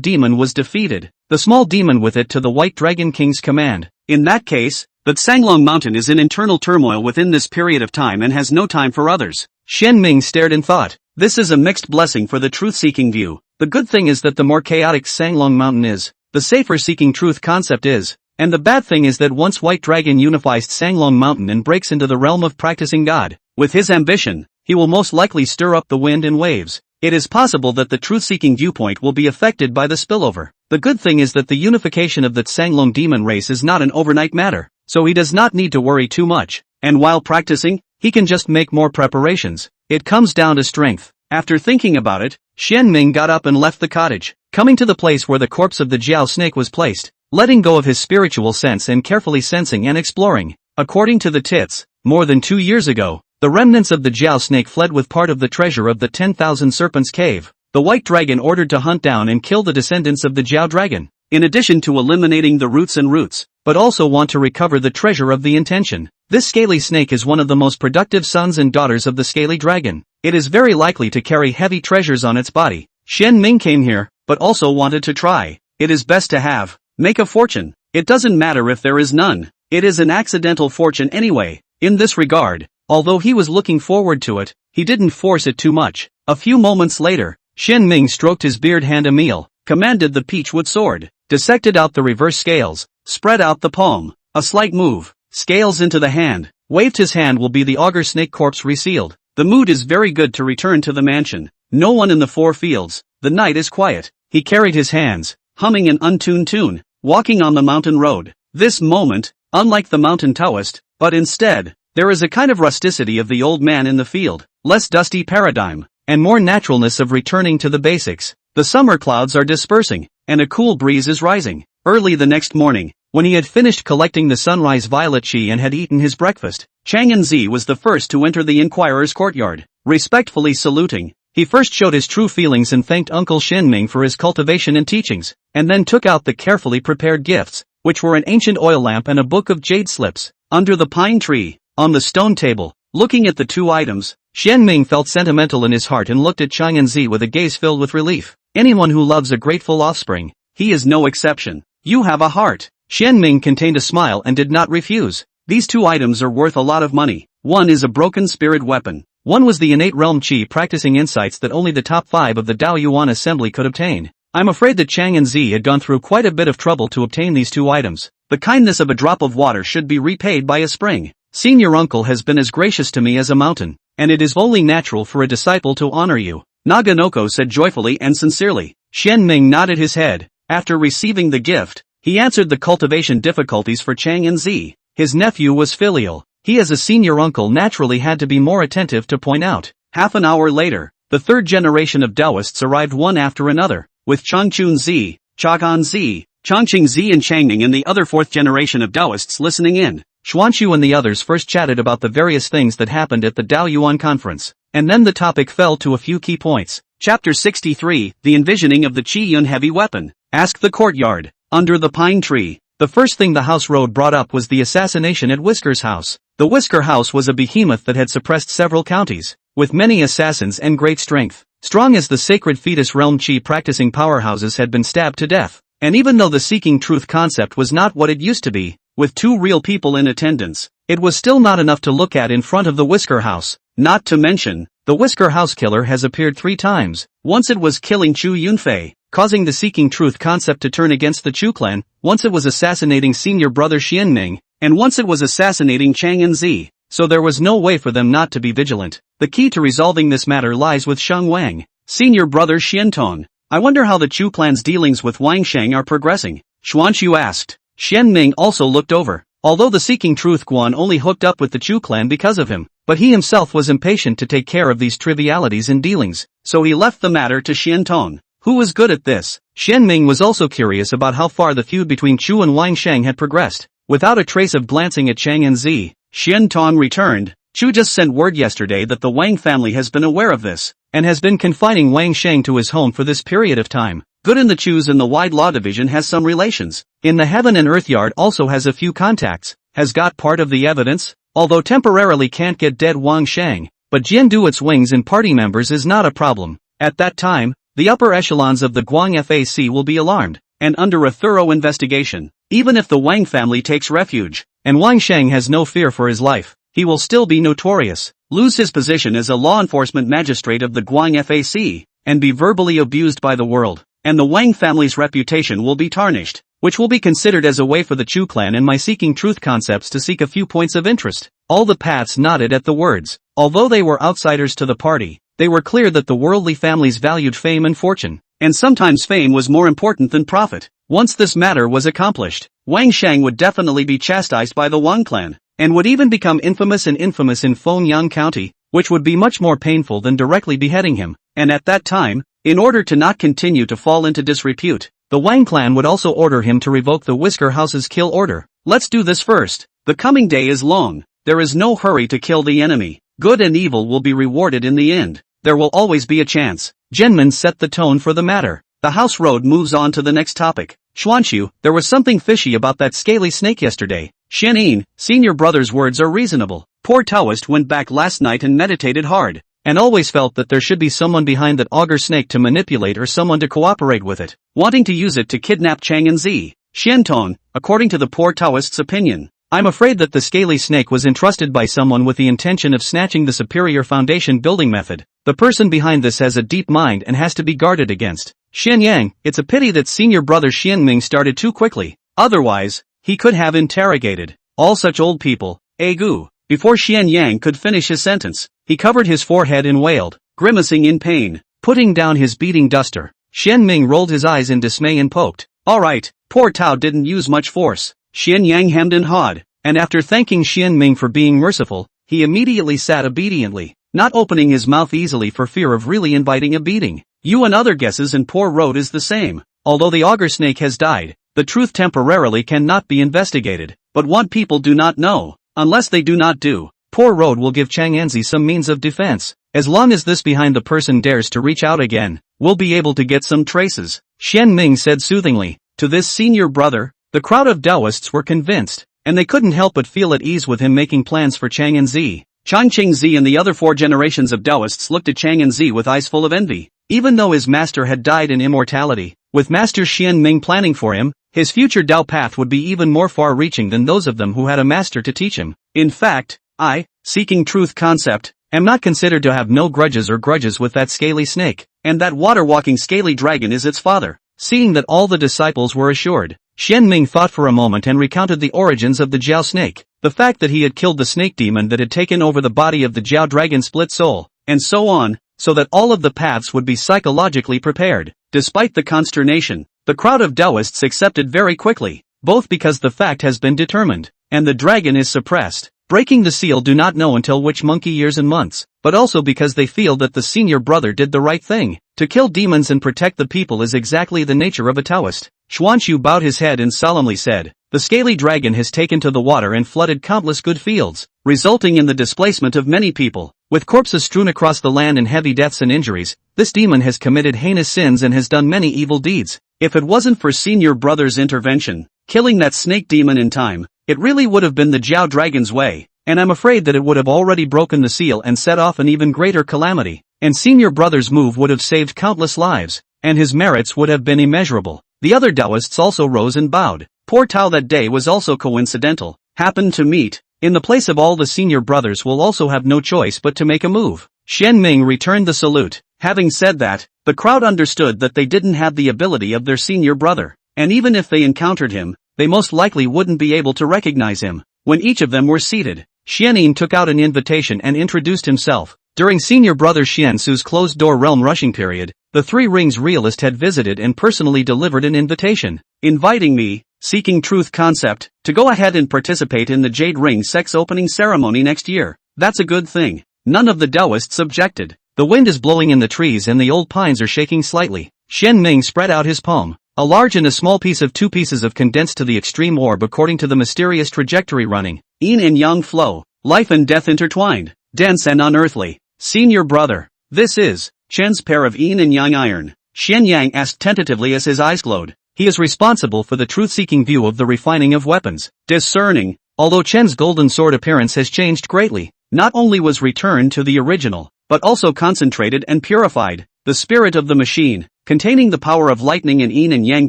demon was defeated, the small demon with it to the White Dragon King's command. In that case, the Tsanglong mountain is in internal turmoil within this period of time and has no time for others. Shen Ming stared and thought, this is a mixed blessing for the truth-seeking view. The good thing is that the more chaotic Tsanglong mountain is, the safer seeking truth concept is, and the bad thing is that once White Dragon unifies Tsanglong mountain and breaks into the realm of practicing God, with his ambition, he will most likely stir up the wind and waves. It is possible that the truth-seeking viewpoint will be affected by the spillover. The good thing is that the unification of the Tsanglong demon race is not an overnight matter, so he does not need to worry too much, and while practicing, he can just make more preparations. It comes down to strength. After thinking about it, Shen Ming got up and left the cottage, coming to the place where the corpse of the Jiao snake was placed, letting go of his spiritual sense and carefully sensing and exploring. According to the Tits, more than 2 years ago, the remnants of the Jiao snake fled with part of the treasure of the 10,000 Serpents Cave. The White Dragon ordered to hunt down and kill the descendants of the Jiao Dragon, in addition to eliminating the roots, but also want to recover the treasure of the intention. This scaly snake is one of the most productive sons and daughters of the scaly dragon. It is very likely to carry heavy treasures on its body. Shen Ming came here, but also wanted to try. It is best to have, make a fortune. It doesn't matter if there is none. It is an accidental fortune anyway. In this regard, although he was looking forward to it, he didn't force it too much. A few moments later, Shen Ming stroked his beard, hand a meal, commanded the peachwood sword, dissected out the reverse scales, spread out the palm, a slight move, scales into the hand, waved his hand will be the auger snake corpse resealed. The mood is very good to return to the mansion. No one in the 4 fields, the night is quiet. He carried his hands, humming an untuned tune, walking on the mountain road. This moment, unlike the mountain Taoist, but instead, there is a kind of rusticity of the old man in the field, less dusty paradigm, and more naturalness of returning to the basics. The summer clouds are dispersing, and a cool breeze is rising. Early the next morning, when he had finished collecting the sunrise violet chi and had eaten his breakfast, Chang Enzi was the first to enter the inquirer's courtyard. Respectfully saluting, he first showed his true feelings and thanked Uncle Shenming for his cultivation and teachings, and then took out the carefully prepared gifts, which were an ancient oil lamp and a book of jade slips. Under the pine tree, on the stone table, looking at the 2 items, Shenming felt sentimental in his heart and looked at Chang Enzi with a gaze filled with relief. Anyone who loves a grateful offspring, he is no exception. You have a heart. Shenming contained a smile and did not refuse. These 2 items are worth a lot of money. One is a broken spirit weapon. One was the innate realm chi practicing insights that only the top 5 of the Dao Yuan assembly could obtain. I'm afraid that Chang Enzi had gone through quite a bit of trouble to obtain these 2 items. The kindness of a drop of water should be repaid by a spring. Senior uncle has been as gracious to me as a mountain, and it is only natural for a disciple to honor you. Naganoko said joyfully and sincerely. Shen Ming nodded his head. After receiving the gift, he answered the cultivation difficulties for Chang Enzi. His nephew was filial. He as a senior uncle naturally had to be more attentive to point out. Half an hour later, the 3rd generation of Taoists arrived one after another, with Changchun Zi, Chagan Zi, Changqing Zi and Changning and the other 4th generation of Taoists listening in. Xuanxu and the others first chatted about the various things that happened at the Daoyuan conference, and then the topic fell to a few key points. Chapter 63, The Envisioning of the Qiyun Heavy Weapon. Ask the Courtyard. Under the pine tree. The first thing the House Road brought up was the assassination at Whisker's house. The Whisker house was a behemoth that had suppressed several counties, with many assassins and great strength. Strong as the sacred fetus realm Qi practicing powerhouses had been stabbed to death. And even though the seeking truth concept was not what it used to be, with 2 real people in attendance, it was still not enough to look at in front of the Whisker house. Not to mention, the Whisker house killer has appeared 3 times. Once it was killing Chu Yunfei, causing the seeking truth concept to turn against the Chu clan, once it was assassinating senior brother Xianming, and once it was assassinating Chang Enzi. So there was no way for them not to be vigilant. The key to resolving this matter lies with Sheng Wang, senior brother Xiantong. I wonder how the Chu clan's dealings with Wang Sheng are progressing, Xuanxu asked. Xianming also looked over. Although the seeking truth Guan only hooked up with the Chu clan because of him, but he himself was impatient to take care of these trivialities in dealings, so he left the matter to Xiantong, who was good at this. Xianming was also curious about how far the feud between Chu and Wang Sheng had progressed. Without a trace of glancing at Chang Enzi, Xiantong returned. Chu just sent word yesterday that the Wang family has been aware of this, and has been confining Wang Sheng to his home for this period of time. Good in the Chus and the Wide Law Division has some relations. In the Heaven and Earth Yard also has a few contacts, has got part of the evidence, although temporarily can't get dead Wang Sheng, but Jian Duet's wings and party members is not a problem. At that time, the upper echelons of the Guang FAC will be alarmed, and under a thorough investigation. Even if the Wang family takes refuge, and Wang Sheng has no fear for his life, he will still be notorious, lose his position as a law enforcement magistrate of the Guang FAC, and be verbally abused by the world, and the Wang family's reputation will be tarnished, which will be considered as a way for the Chu clan and my seeking truth concepts to seek a few points of interest. All the paths nodded at the words. Although they were outsiders to the party, they were clear that the worldly families valued fame and fortune, and sometimes fame was more important than profit. Once this matter was accomplished, Wang Sheng would definitely be chastised by the Wang clan, and would even become infamous in Fengyang County, which would be much more painful than directly beheading him, and at that time, in order to not continue to fall into disrepute, the Wang clan would also order him to revoke the Whisker house's kill order. Let's do this first. The coming day is long. There is no hurry to kill the enemy. Good and evil will be rewarded in the end. There will always be a chance. Genman set the tone for the matter. The House Road moves on to the next topic. Xuanxu, there was something fishy about that scaly snake yesterday. Xianyin, senior brother's words are reasonable. Poor Taoist went back last night and meditated hard, and always felt that there should be someone behind that augur snake to manipulate or someone to cooperate with it, wanting to use it to kidnap Chang and Zi. Xiantong, according to the poor Taoist's opinion, I'm afraid that the scaly snake was entrusted by someone with the intention of snatching the superior foundation building method. The person behind this has a deep mind and has to be guarded against. Xianyang, it's a pity that senior brother Xianming started too quickly. Otherwise, he could have interrogated all such old people. Agu. Before Xianyang could finish his sentence, he covered his forehead and wailed, grimacing in pain, putting down his beating duster. Xianming rolled his eyes in dismay and poked. Alright, poor Tao didn't use much force. Xianyang hemmed and hawed, and after thanking Xianming for being merciful, he immediately sat obediently, not opening his mouth easily for fear of really inviting a beating. You and other guesses and poor road is the same. Although the augur snake has died, the truth temporarily cannot be investigated. But what people do not know, unless they do not do, poor road will give Chang Enzi some means of defense. As long as this behind the person dares to reach out again, we'll be able to get some traces. Xianming said soothingly. To this senior brother, the crowd of Taoists were convinced, and they couldn't help but feel at ease with him making plans for Chang Enzi. Chang Qingzi and the other 4 generations of Taoists looked at Chang Enzi with eyes full of envy. Even though his master had died in immortality, with Master Xianming planning for him, his future Tao path would be even more far-reaching than those of them who had a master to teach him. In fact, I, seeking truth concept, am not considered to have no grudges with that scaly snake, and that water-walking scaly dragon is its father. Seeing that all the disciples were assured, Xianming thought for a moment and recounted the origins of the Jiao snake, the fact that he had killed the snake demon that had taken over the body of the Jiao dragon split soul, and so on, so that all of the paths would be psychologically prepared. Despite the consternation, the crowd of Taoists accepted very quickly, both because the fact has been determined, and the dragon is suppressed. Breaking the seal do not know until which monkey years and months, but also because they feel that the senior brother did the right thing. To kill demons and protect the people is exactly the nature of a Taoist. Xuanxu bowed his head and solemnly said, the scaly dragon has taken to the water and flooded countless good fields, resulting in the displacement of many people. With corpses strewn across the land and heavy deaths and injuries, this demon has committed heinous sins and has done many evil deeds. If it wasn't for Senior Brother's intervention, killing that snake demon in time, it really would have been the Jiao Dragon's way, and I'm afraid that it would have already broken the seal and set off an even greater calamity. And Senior Brother's move would have saved countless lives, and his merits would have been immeasurable. The other Taoists also rose and bowed. Poor Tao that day was also coincidental, happened to meet. In the place of all the Senior Brothers will also have no choice but to make a move. Xian Ming returned the salute. Having said that, the crowd understood that they didn't have the ability of their Senior Brother, and even if they encountered him, they most likely wouldn't be able to recognize him. When each of them were seated, Xianin took out an invitation and introduced himself. During Senior Brother Xian Su's closed-door realm rushing period, the Three Rings realist had visited and personally delivered an invitation, inviting me, Seeking Truth Concept, to go ahead and participate in the Jade Ring sex opening ceremony next year. That's a good thing. None of the Taoists objected. The wind is blowing in the trees and the old pines are shaking slightly. Xian Ming spread out his palm. A large and a small piece of 2 pieces of condensed to the extreme orb according to the mysterious trajectory running. Yin and yang flow. Life and death intertwined. Dense and unearthly. Senior Brother. This is Chen's pair of yin and yang iron. Xian Yang asked tentatively as his eyes glowed. He is responsible for the truth-seeking view of the refining of weapons. Discerning. Although Chen's golden sword appearance has changed greatly, not only was returned to the original, but also concentrated and purified. The spirit of the machine, containing the power of lightning and yin and yang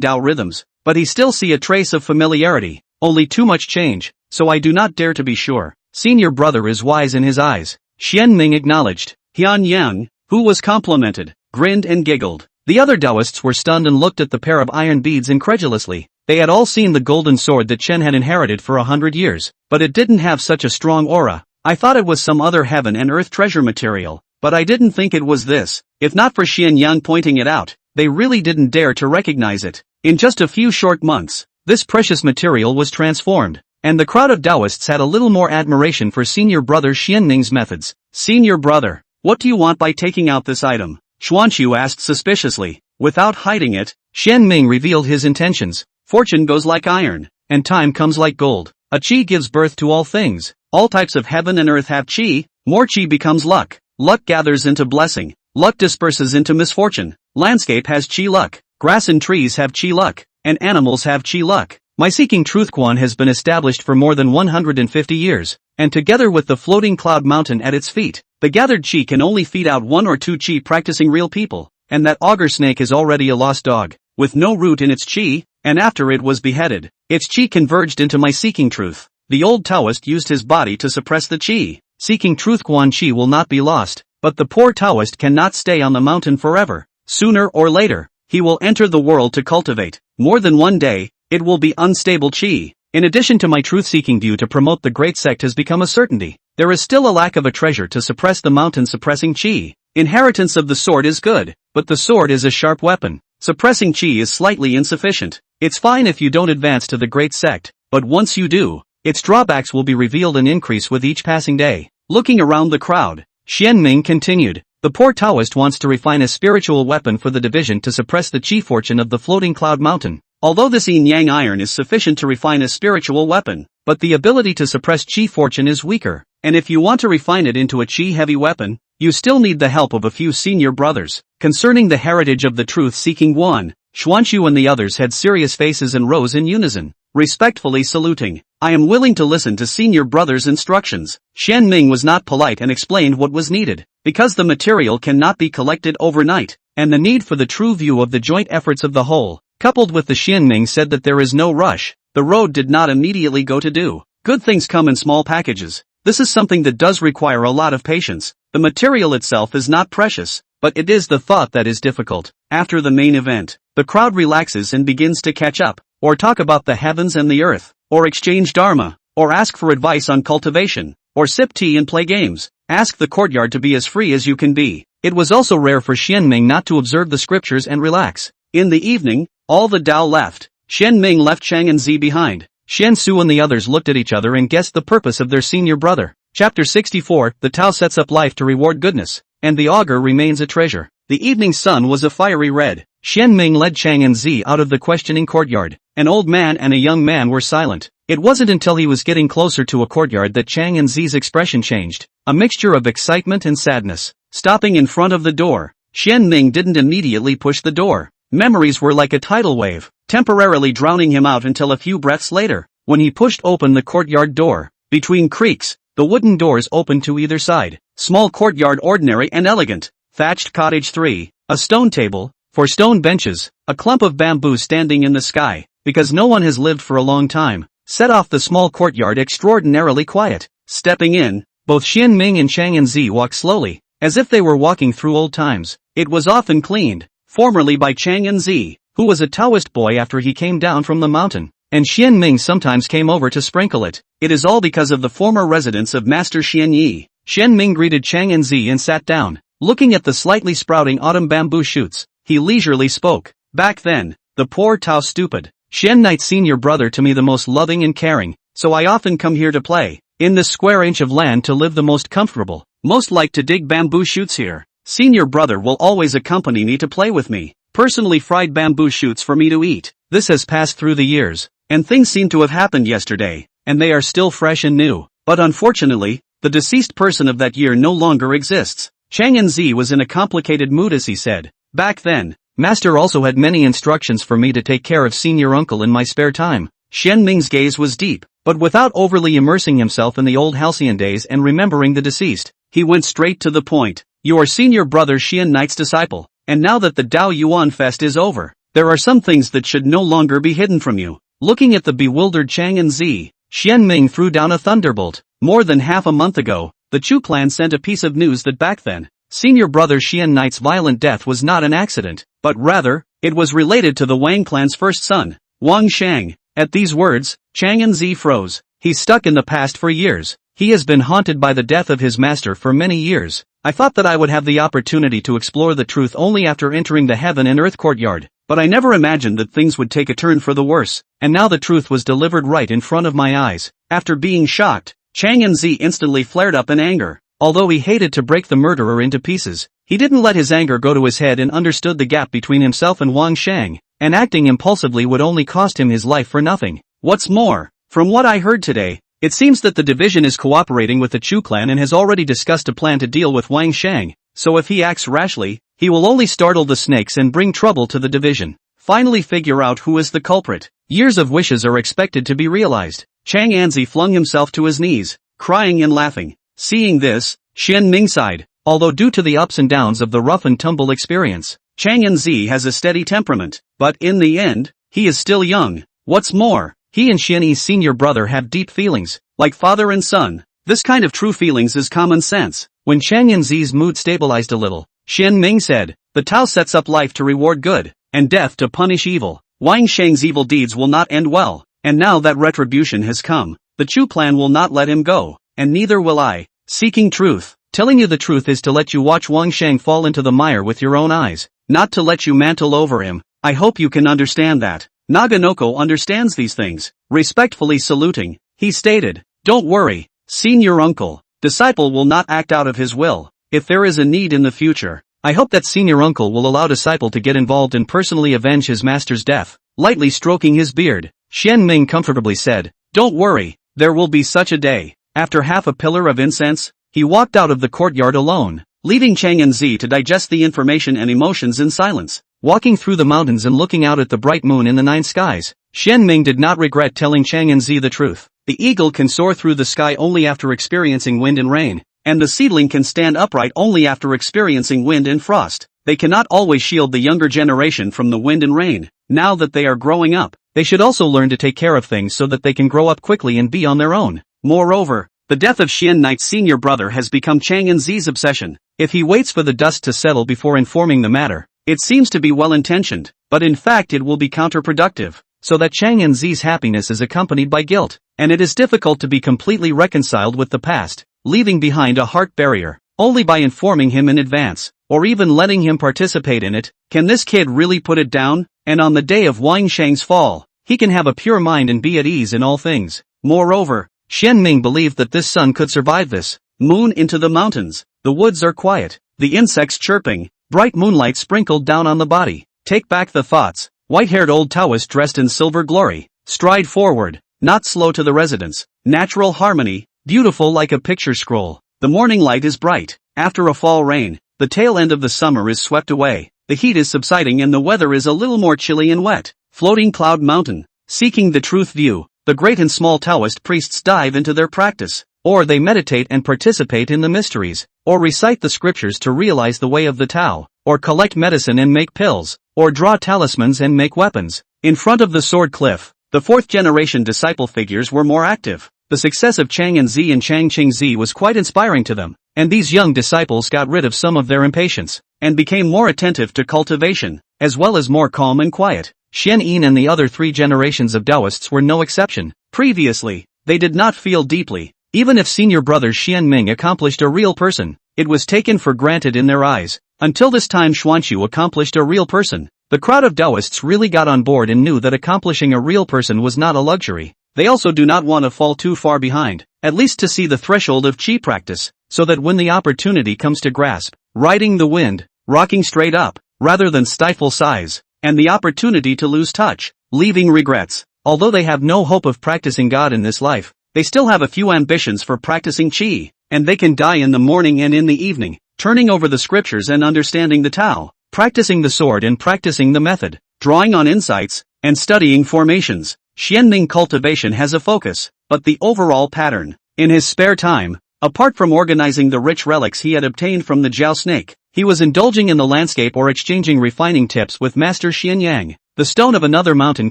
Dao rhythms, but he still see a trace of familiarity, only too much change, so I do not dare to be sure. Senior Brother is wise in his eyes. Xian Ming acknowledged. Hian Yang, who was complimented, grinned and giggled. The other Taoists were stunned and looked at the pair of iron beads incredulously. They had all seen the golden sword that Chen had inherited for 100 years, but it didn't have such a strong aura. I thought it was some other heaven and earth treasure material, but I didn't think it was this. If not for Xian Yang pointing it out, they really didn't dare to recognize it. In just a few short months, this precious material was transformed, and the crowd of Taoists had a little more admiration for Senior Brother Xian Ming's methods. Senior Brother, what do you want by taking out this item? Xuanqiu asked suspiciously. Without hiding it, Xian Ming revealed his intentions. Fortune goes like iron, and time comes like gold. A qi gives birth to all things. All types of heaven and earth have qi. More qi becomes luck. Luck gathers into blessing. Luck disperses into misfortune. Landscape has qi luck. Grass and trees have qi luck. And animals have qi luck. My Seeking Truth Quan has been established for more than 150 years, and together with the floating cloud mountain at its feet, the gathered qi can only feed out 1 or 2 qi practicing real people, and that auger snake is already a lost dog, with no root in its qi, and after it was beheaded, its qi converged into my Seeking Truth. The old Taoist used his body to suppress the qi. Seeking Truth Quan qi will not be lost, but the poor Taoist cannot stay on the mountain forever. Sooner or later, he will enter the world to cultivate. More than one day, it will be unstable qi. In addition to my truth-seeking view to promote the great sect has become a certainty, there is still a lack of a treasure to suppress the mountain-suppressing qi. Inheritance of the sword is good, but the sword is a sharp weapon. Suppressing qi is slightly insufficient. It's fine if you don't advance to the great sect, but once you do, its drawbacks will be revealed and increase with each passing day. Looking around the crowd, Xian Ming continued. The poor Taoist wants to refine a spiritual weapon for the division to suppress the qi fortune of the floating cloud mountain. Although this yin-yang iron is sufficient to refine a spiritual weapon, but the ability to suppress qi fortune is weaker, and if you want to refine it into a qi-heavy weapon, you still need the help of a few Senior Brothers. Concerning the heritage of the truth-seeking one, Xuanqiu and the others had serious faces and rose in unison, respectfully saluting. I am willing to listen to Senior Brothers' instructions. Xian Ming was not polite and explained what was needed, because the material cannot be collected overnight, and the need for the true view of the joint efforts of the whole, coupled with the Xian Ming said that there is no rush. The road did not immediately go to do. Good things come in small packages. This is something that does require a lot of patience. The material itself is not precious, but it is the thought that is difficult. After the main event, the crowd relaxes and begins to catch up, or talk about the heavens and the earth, or exchange dharma, or ask for advice on cultivation, or sip tea and play games. Ask the courtyard to be as free as you can be. It was also rare for Xian Ming not to observe the scriptures and relax. In the evening, all the Dao left. Xian Ming left Chang and Zi behind. Xian Su and the others looked at each other and guessed the purpose of their Senior Brother. Chapter 64, the Tao sets up life to reward goodness, and the auger remains a treasure. The evening sun was a fiery red. Xian Ming led Chang and Zi out of the questioning courtyard. An old man and a young man were silent. It wasn't until he was getting closer to a courtyard that Chang and Zi's expression changed, a mixture of excitement and sadness. Stopping in front of the door, Xian Ming didn't immediately push the door. Memories were like a tidal wave, temporarily drowning him out until a few breaths later, when he pushed open the courtyard door. Between creaks, the wooden doors opened to either side. Small courtyard, ordinary and elegant. Thatched cottage 3, a stone table, 4 stone benches, a clump of bamboo standing in the sky, because no one has lived for a long time, set off the small courtyard extraordinarily quiet. Stepping in, both Xian Ming and Chang and Zi walked slowly, as if they were walking through old times. It was often cleaned, formerly by Chang and Zi, who was a Taoist boy after he came down from the mountain, and Xian Ming sometimes came over to sprinkle it. It is all because of the former residence of Master Xian Yi. Xian Ming greeted Chang and Zi and sat down. Looking at the slightly sprouting autumn bamboo shoots, he leisurely spoke. Back then, the poor Tao stupid. Xian Knight's senior brother to me the most loving and caring, so I often come here to play, in this square inch of land to live the most comfortable, most like to dig bamboo shoots here. Senior brother will always accompany me to play with me, personally fried bamboo shoots for me to eat. This has passed through the years, and things seem to have happened yesterday, and they are still fresh and new, but unfortunately, the deceased person of that year no longer exists. Chang and Zi was in a complicated mood as he said, back then, Master also had many instructions for me to take care of senior uncle in my spare time. Xian Ming's gaze was deep, but without overly immersing himself in the old halcyon days and remembering the deceased, he went straight to the point. You are senior brother Xian Knight's disciple, and now that the Dao Yuan Fest is over, there are some things that should no longer be hidden from you. Looking at the bewildered Chang and Zi, Xian Ming threw down a thunderbolt. More than half a month ago, the Chu clan sent a piece of news that back then, senior brother Xian Knight's violent death was not an accident, but rather, it was related to the Wang clan's first son, Wang Shang. At these words, Chang and Zi froze. He's stuck in the past for years. He has been haunted by the death of his master for many years. I thought that I would have the opportunity to explore the truth only after entering the heaven and earth courtyard, but I never imagined that things would take a turn for the worse, and now the truth was delivered right in front of my eyes. After being shocked, Chang and Zi instantly flared up in anger. Although he hated to break the murderer into pieces, he didn't let his anger go to his head and understood the gap between himself and Wang Shang, and acting impulsively would only cost him his life for nothing. What's more, from what I heard today, it seems that the division is cooperating with the Chu clan and has already discussed a plan to deal with Wang Shang, so if he acts rashly, he will only startle the snakes and bring trouble to the division. Finally figure out who is the culprit. Years of wishes are expected to be realized. Chang Anzi flung himself to his knees, crying and laughing. Seeing this, Xian Ming sighed. Although due to the ups and downs of the rough and tumble experience, Chang Anzi has a steady temperament, but in the end, he is still young. What's more, he and Xian Yi's senior brother have deep feelings, like father and son. This kind of true feelings is common sense. When Chang Anzi's mood stabilized a little, Xian Ming said, the Tao sets up life to reward good, and death to punish evil. Wang Shang's evil deeds will not end well, and now that retribution has come, the Chu clan will not let him go, and neither will I. Seeking truth. Telling you the truth is to let you watch Wang Shang fall into the mire with your own eyes, not to let you mantle over him. I hope you can understand that. Naganoko understands these things. Respectfully saluting, he stated, don't worry, senior uncle. Disciple will not act out of his will. If there is a need in the future, I hope that senior uncle will allow disciple to get involved and personally avenge his master's death. Lightly stroking his beard, Xian Ming comfortably said, don't worry, there will be such a day. After half a pillar of incense, he walked out of the courtyard alone, leaving Chang and Zi to digest the information and emotions in silence. Walking through the mountains and looking out at the bright moon in the night skies, Xian Ming did not regret telling Chang and Zi the truth. The eagle can soar through the sky only after experiencing wind and rain, and the seedling can stand upright only after experiencing wind and frost. They cannot always shield the younger generation from the wind and rain. Now that they are growing up, they should also learn to take care of things so that they can grow up quickly and be on their own. Moreover, the death of Xian Knight's senior brother has become Chang and Zi's obsession. If he waits for the dust to settle before informing the matter, it seems to be well-intentioned, but in fact it will be counterproductive, so that Chang and Zi's happiness is accompanied by guilt, and it is difficult to be completely reconciled with the past, leaving behind a heart barrier. Only by informing him in advance, or even letting him participate in it, can this kid really put it down, and on the day of Wang Shang's fall, he can have a pure mind and be at ease in all things. Moreover, Xian Ming believed that this son could survive this. Moon into the mountains. The woods are quiet. The insects chirping. Bright moonlight sprinkled down on the body. take back the thoughts. White-haired old Taoist dressed in silver glory, stride forward, not slow to the residence. Natural harmony, beautiful like a picture scroll. The morning light is bright. After a fall rain, the tail end of the summer is swept away. The heat is subsiding and the weather is a little more chilly and wet. Floating cloud mountain. Seeking the truth view, the great and small Taoist priests dive into their practice, or they meditate and participate in the mysteries, or recite the scriptures to realize the way of the Tao, or collect medicine and make pills, or draw talismans and make weapons. In front of the sword cliff, the fourth-generation disciple figures were more active. The success of Chang and Zi and Chang Qing Zi was quite inspiring to them, and these young disciples got rid of some of their impatience, and became more attentive to cultivation, as well as more calm and quiet. Xian Yin and the other 3 generations of Taoists were no exception. Previously, they did not feel deeply. Even if senior brother Xian Ming accomplished a real person, it was taken for granted in their eyes. Until this time Xuanqiu accomplished a real person. The crowd of Taoists really got on board and knew that accomplishing a real person was not a luxury. They also do not want to fall too far behind, at least to see the threshold of qi practice, so that when the opportunity comes to grasp, riding the wind, rocking straight up, rather than stifle sighs, and the opportunity to lose touch, leaving regrets. Although they have no hope of practicing God in this life, they still have a few ambitions for practicing qi, and they can die in the morning and in the evening, turning over the scriptures and understanding the Tao, practicing the sword and practicing the method, drawing on insights, and studying formations. Xianming cultivation has a focus, but the overall pattern. In his spare time, apart from organizing the rich relics he had obtained from the Jiao snake, he was indulging in the landscape or exchanging refining tips with Master Xianyang. The stone of another mountain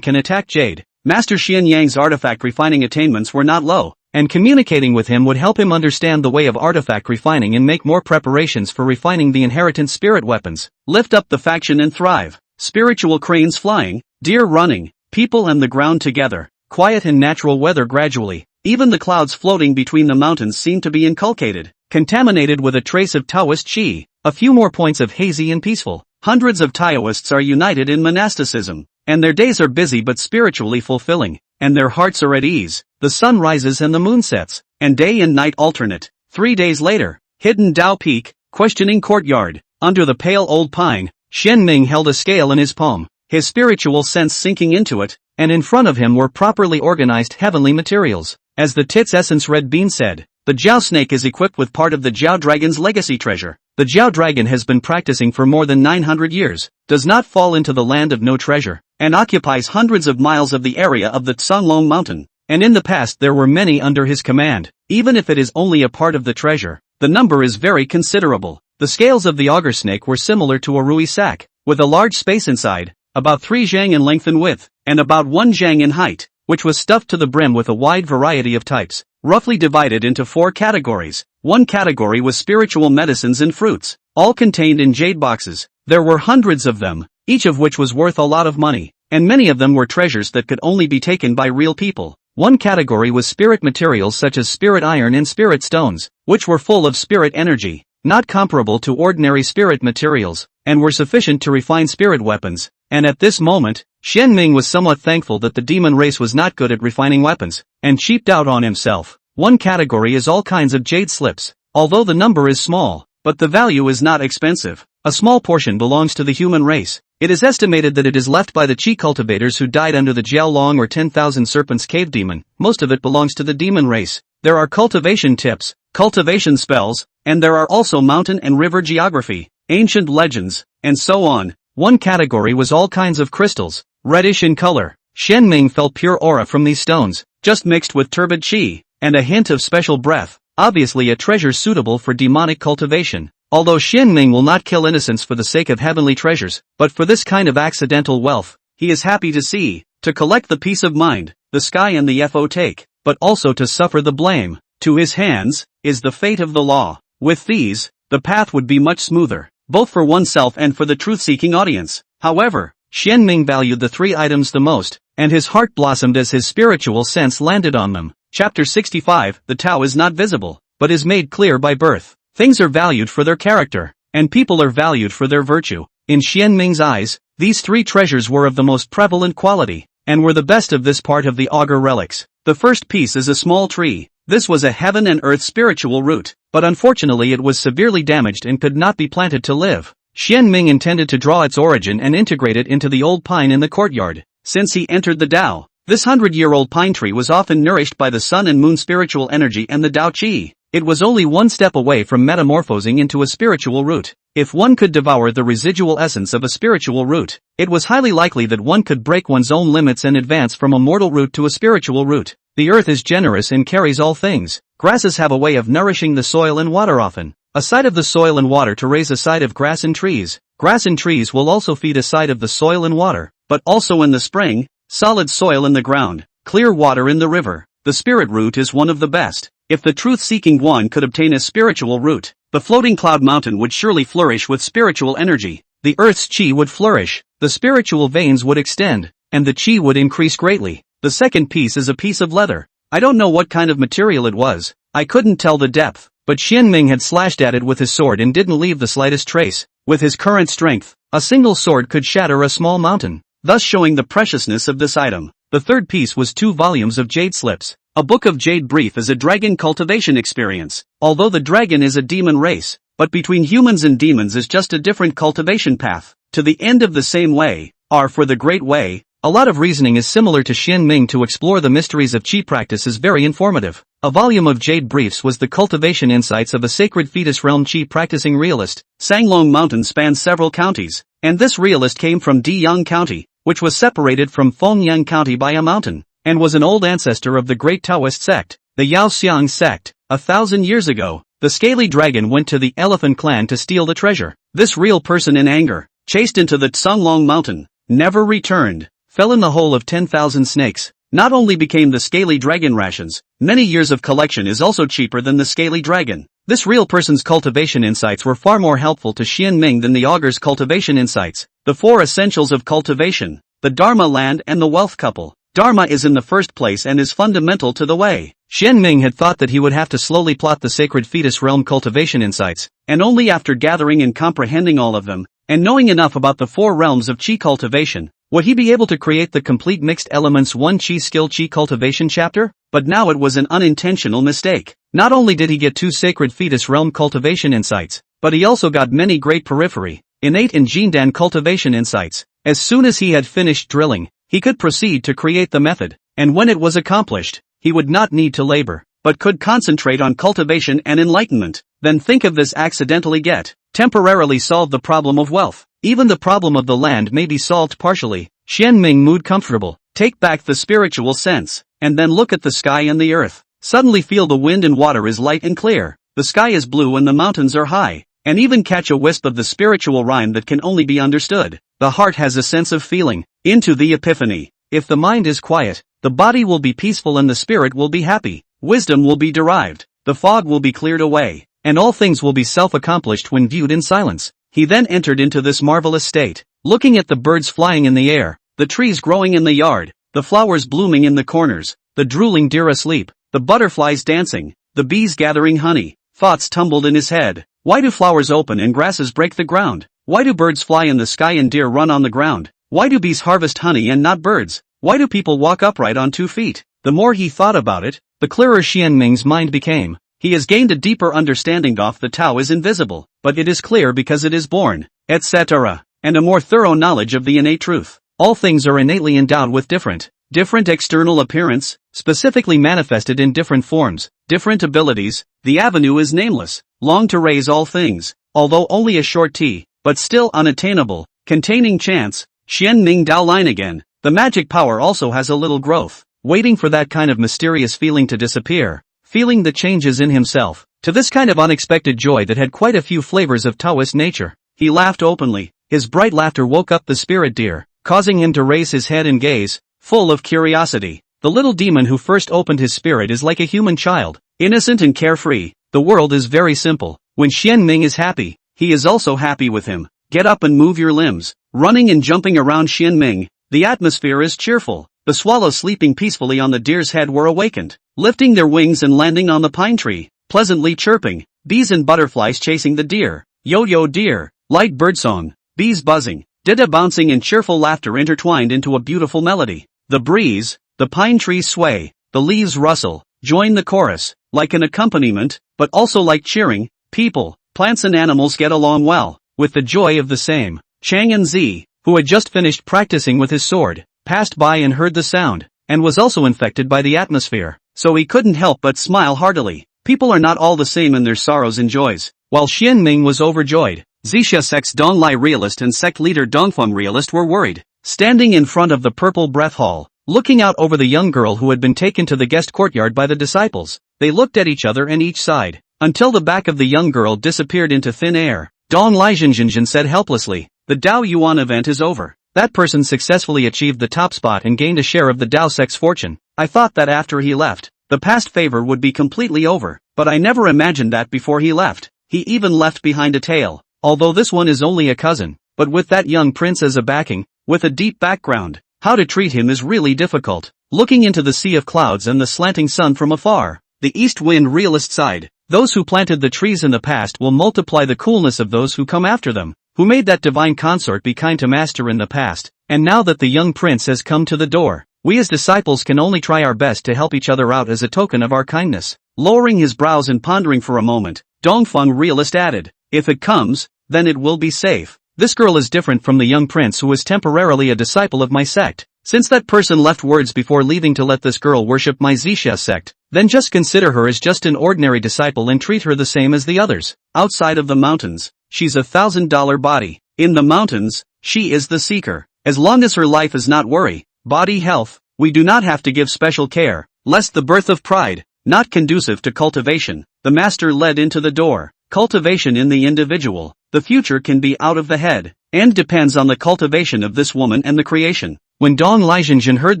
can attack jade. Master Xianyang's artifact refining attainments were not low, and communicating with him would help him understand the way of artifact refining and make more preparations for refining the inheritant spirit weapons. Lift up the faction and thrive. Spiritual cranes flying, deer running, people and the ground together, quiet and natural weather gradually. Even the clouds floating between the mountains seem to be inculcated, contaminated with a trace of Taoist qi. A few more points of hazy and peaceful. Hundreds of Taoists are united in monasticism, and their days are busy but spiritually fulfilling, and their hearts are at ease. The sun rises and the moon sets, and day and night alternate. 3 days later, hidden Dao Peak, questioning courtyard, under the pale old pine, Xian Ming held a scale in his palm, his spiritual sense sinking into it, and in front of him were properly organized heavenly materials. As the Tits Essence Red Bean said, the Jiao snake is equipped with part of the Jiao dragon's legacy treasure. The Jiao dragon has been practicing for more than 900 years, does not fall into the land of no treasure, and occupies hundreds of miles of the area of the Tsanglong mountain. And in the past there were many under his command. Even if it is only a part of the treasure, the number is very considerable. The scales of the auger snake were similar to a rui sack, with a large space inside, about 3 zhang in length and width, and about 1 zhang in height, which was stuffed to the brim with a wide variety of types, roughly divided into 4 categories. One category was spiritual medicines and fruits, all contained in jade boxes. There were hundreds of them, each of which was worth a lot of money, and many of them were treasures that could only be taken by real people. One category was spirit materials such as spirit iron and spirit stones, which were full of spirit energy, not comparable to ordinary spirit materials, and were sufficient to refine spirit weapons. And at this moment, Xian Ming was somewhat thankful that the demon race was not good at refining weapons, and cheaped out on himself. One category is all kinds of jade slips, although the number is small, but the value is not expensive. A small portion belongs to the human race. It is estimated that it is left by the qi cultivators who died under the Jiao Long or 10,000 Serpents cave demon. Most of it belongs to the demon race. There are cultivation tips, cultivation spells, and there are also mountain and river geography, ancient legends, and so on. One category was all kinds of crystals, reddish in color. Xian Ming felt pure aura from these stones, just mixed with turbid qi, and a hint of special breath, obviously a treasure suitable for demonic cultivation. Although Xian Ming will not kill innocents for the sake of heavenly treasures, but for this kind of accidental wealth, he is happy to see, to collect the peace of mind, the sky and the fo take, but also to suffer the blame. To his hands, is the fate of the law. With these, the path would be much smoother, both for oneself and for the truth-seeking audience. However, Xian Ming valued the 3 items the most, and his heart blossomed as his spiritual sense landed on them. Chapter 65, The Tao is not visible, but is made clear by birth. Things are valued for their character, and people are valued for their virtue. In Xian Ming's eyes, these 3 treasures were of the most prevalent quality, and were the best of this part of the augur relics. The first piece is a small tree. This was a heaven and earth spiritual root, but unfortunately it was severely damaged and could not be planted to live. Xian Ming intended to draw its origin and integrate it into the old pine in the courtyard. Since he entered the Tao, this 100-year-old pine tree was often nourished by the sun and moon spiritual energy and the Tao Qi. It was only one step away from metamorphosing into a spiritual root. If one could devour the residual essence of a spiritual root, it was highly likely that one could break one's own limits and advance from a mortal root to a spiritual root. The earth is generous and carries all things. Grasses have a way of nourishing the soil and water often. A side of the soil and water to raise a side of grass and trees. Grass and trees will also feed a side of the soil and water, but also in the spring, solid soil in the ground, clear water in the river. The spirit root is one of the best. If the truth-seeking one could obtain a spiritual root, the floating cloud mountain would surely flourish with spiritual energy. The earth's chi would flourish, the spiritual veins would extend, and the chi would increase greatly. The second piece is a piece of leather. I don't know what kind of material it was. I couldn't tell the depth, but Xian Ming had slashed at it with his sword and didn't leave the slightest trace. With his current strength, a single sword could shatter a small mountain, thus showing the preciousness of this item. The third piece was 2 volumes of jade slips. A book of jade brief is a dragon cultivation experience. Although the dragon is a demon race, but between humans and demons is just a different cultivation path, to the end of the same way, or for the great way. A lot of reasoning is similar to Xian Ming to explore the mysteries of qi practice is very informative. A volume of jade briefs was the cultivation insights of a sacred fetus realm qi practicing realist. Sanglong Mountain spans several counties, and this realist came from Diyang County, which was separated from Fengyang County by a mountain, and was an old ancestor of the great Taoist sect, the Yaoxiang sect. 1,000 years ago, the scaly dragon went to the elephant clan to steal the treasure. This real person in anger, chased into the Sanglong Mountain, never returned, fell in the hole of 10,000 snakes. Not only became the scaly dragon rations, many years of collection is also cheaper than the scaly dragon. This real person's cultivation insights were far more helpful to Xian Ming than the augur's cultivation insights. The 4 essentials of cultivation: the Dharma, land, and the wealth couple. Dharma is in the first place and is fundamental to the way. Xian Ming had thought that he would have to slowly plot the sacred fetus realm cultivation insights, and only after gathering and comprehending all of them, and knowing enough about the 4 realms of qi cultivation, would he be able to create the complete mixed elements 1 qi skill qi cultivation chapter? But now it was an unintentional mistake. Not only did he get 2 sacred fetus realm cultivation insights, but he also got many great periphery, innate and Jindan cultivation insights. As soon as he had finished drilling, he could proceed to create the method, and when it was accomplished, he would not need to labor, but could concentrate on cultivation and enlightenment. Then think of this: accidentally get, temporarily solve the problem of wealth. Even the problem of the land may be solved partially. Xian Ming mood comfortable, take back the spiritual sense, and then look at the sky and the earth. Suddenly feel the wind and water is light and clear, the sky is blue and the mountains are high, and even catch a wisp of the spiritual rhyme that can only be understood. The heart has a sense of feeling, into the epiphany. If the mind is quiet, the body will be peaceful and the spirit will be happy. Wisdom will be derived, the fog will be cleared away, and all things will be self-accomplished when viewed in silence. He then entered into this marvelous state, looking at the birds flying in the air, the trees growing in the yard, the flowers blooming in the corners, the drooling deer asleep, the butterflies dancing, the bees gathering honey. Thoughts tumbled in his head. Why do flowers open and grasses break the ground? Why do birds fly in the sky and deer run on the ground? Why do bees harvest honey and not birds? Why do people walk upright on 2 feet? The more he thought about it, the clearer Xian Ming's mind became. He has gained a deeper understanding of the Tao is invisible, but it is clear because it is born, etc., and a more thorough knowledge of the innate truth. All things are innately endowed with different external appearance, specifically manifested in different forms, different abilities. The avenue is nameless, long to raise all things, although only a short t, but still unattainable, containing chance. Xian Ming Dao line again. The magic power also has a little growth, waiting for that kind of mysterious feeling to disappear, feeling the changes in himself, to this kind of unexpected joy that had quite a few flavors of Taoist nature. He laughed openly. His bright laughter woke up the spirit deer, causing him to raise his head and gaze, full of curiosity. The little demon who first opened his spirit is like a human child, innocent and carefree. The world is very simple. When Xian Ming is happy, he is also happy with him. Get up and move your limbs. Running and jumping around Xian Ming, the atmosphere is cheerful. The swallows sleeping peacefully on the deer's head were awakened, lifting their wings and landing on the pine tree, pleasantly chirping. Bees and butterflies chasing the deer. Yo-yo deer, light birdsong, bees buzzing, dida bouncing and cheerful laughter intertwined into a beautiful melody. The breeze, the pine trees sway, the leaves rustle, join the chorus, like an accompaniment, but also like cheering. People, plants and animals get along well. with the joy of the same. Chang'an Zi, who had just finished practicing with his sword, passed by and heard the sound, and was also infected by the atmosphere, so he couldn't help but smile heartily. People are not all the same in their sorrows and joys. While Xian Ming was overjoyed, Zixia sect's Donglai realist and sect leader Dongfeng realist were worried. Standing in front of the purple breath hall, looking out over the young girl who had been taken to the guest courtyard by the disciples, they looked at each other and each side, until the back of the young girl disappeared into thin air. Dong Lijianjinjin said helplessly, "The Dao Yuan event is over. That person successfully achieved the top spot and gained a share of the Dao sect's fortune. I thought that after he left, the past favor would be completely over, but I never imagined that before he left. He even left behind a tail, although this one is only a cousin, but with that young prince as a backing, with a deep background, how to treat him is really difficult." Looking into the sea of clouds and the slanting sun from afar, the east wind realist sighed. Those who planted the trees in the past will multiply the coolness of those who come after them, who made that divine consort be kind to master in the past, and now that the young prince has come to the door, we as disciples can only try our best to help each other out as a token of our kindness. Lowering his brows and pondering for a moment, Dongfeng realist added, "If it comes, then it will be safe. This girl is different from the young prince who was temporarily a disciple of my sect. Since that person left words before leaving to let this girl worship my Zixia sect, then just consider her as just an ordinary disciple and treat her the same as the others. Outside of the mountains, she's a $1,000 body. In the mountains, she is the seeker. As long as her life is not worry, body health, we do not have to give special care, lest the birth of pride, not conducive to cultivation." The master led into the door. Cultivation in the individual, the future can be out of the head, and depends on the cultivation of this woman and the creation. When Dong Lijianjin heard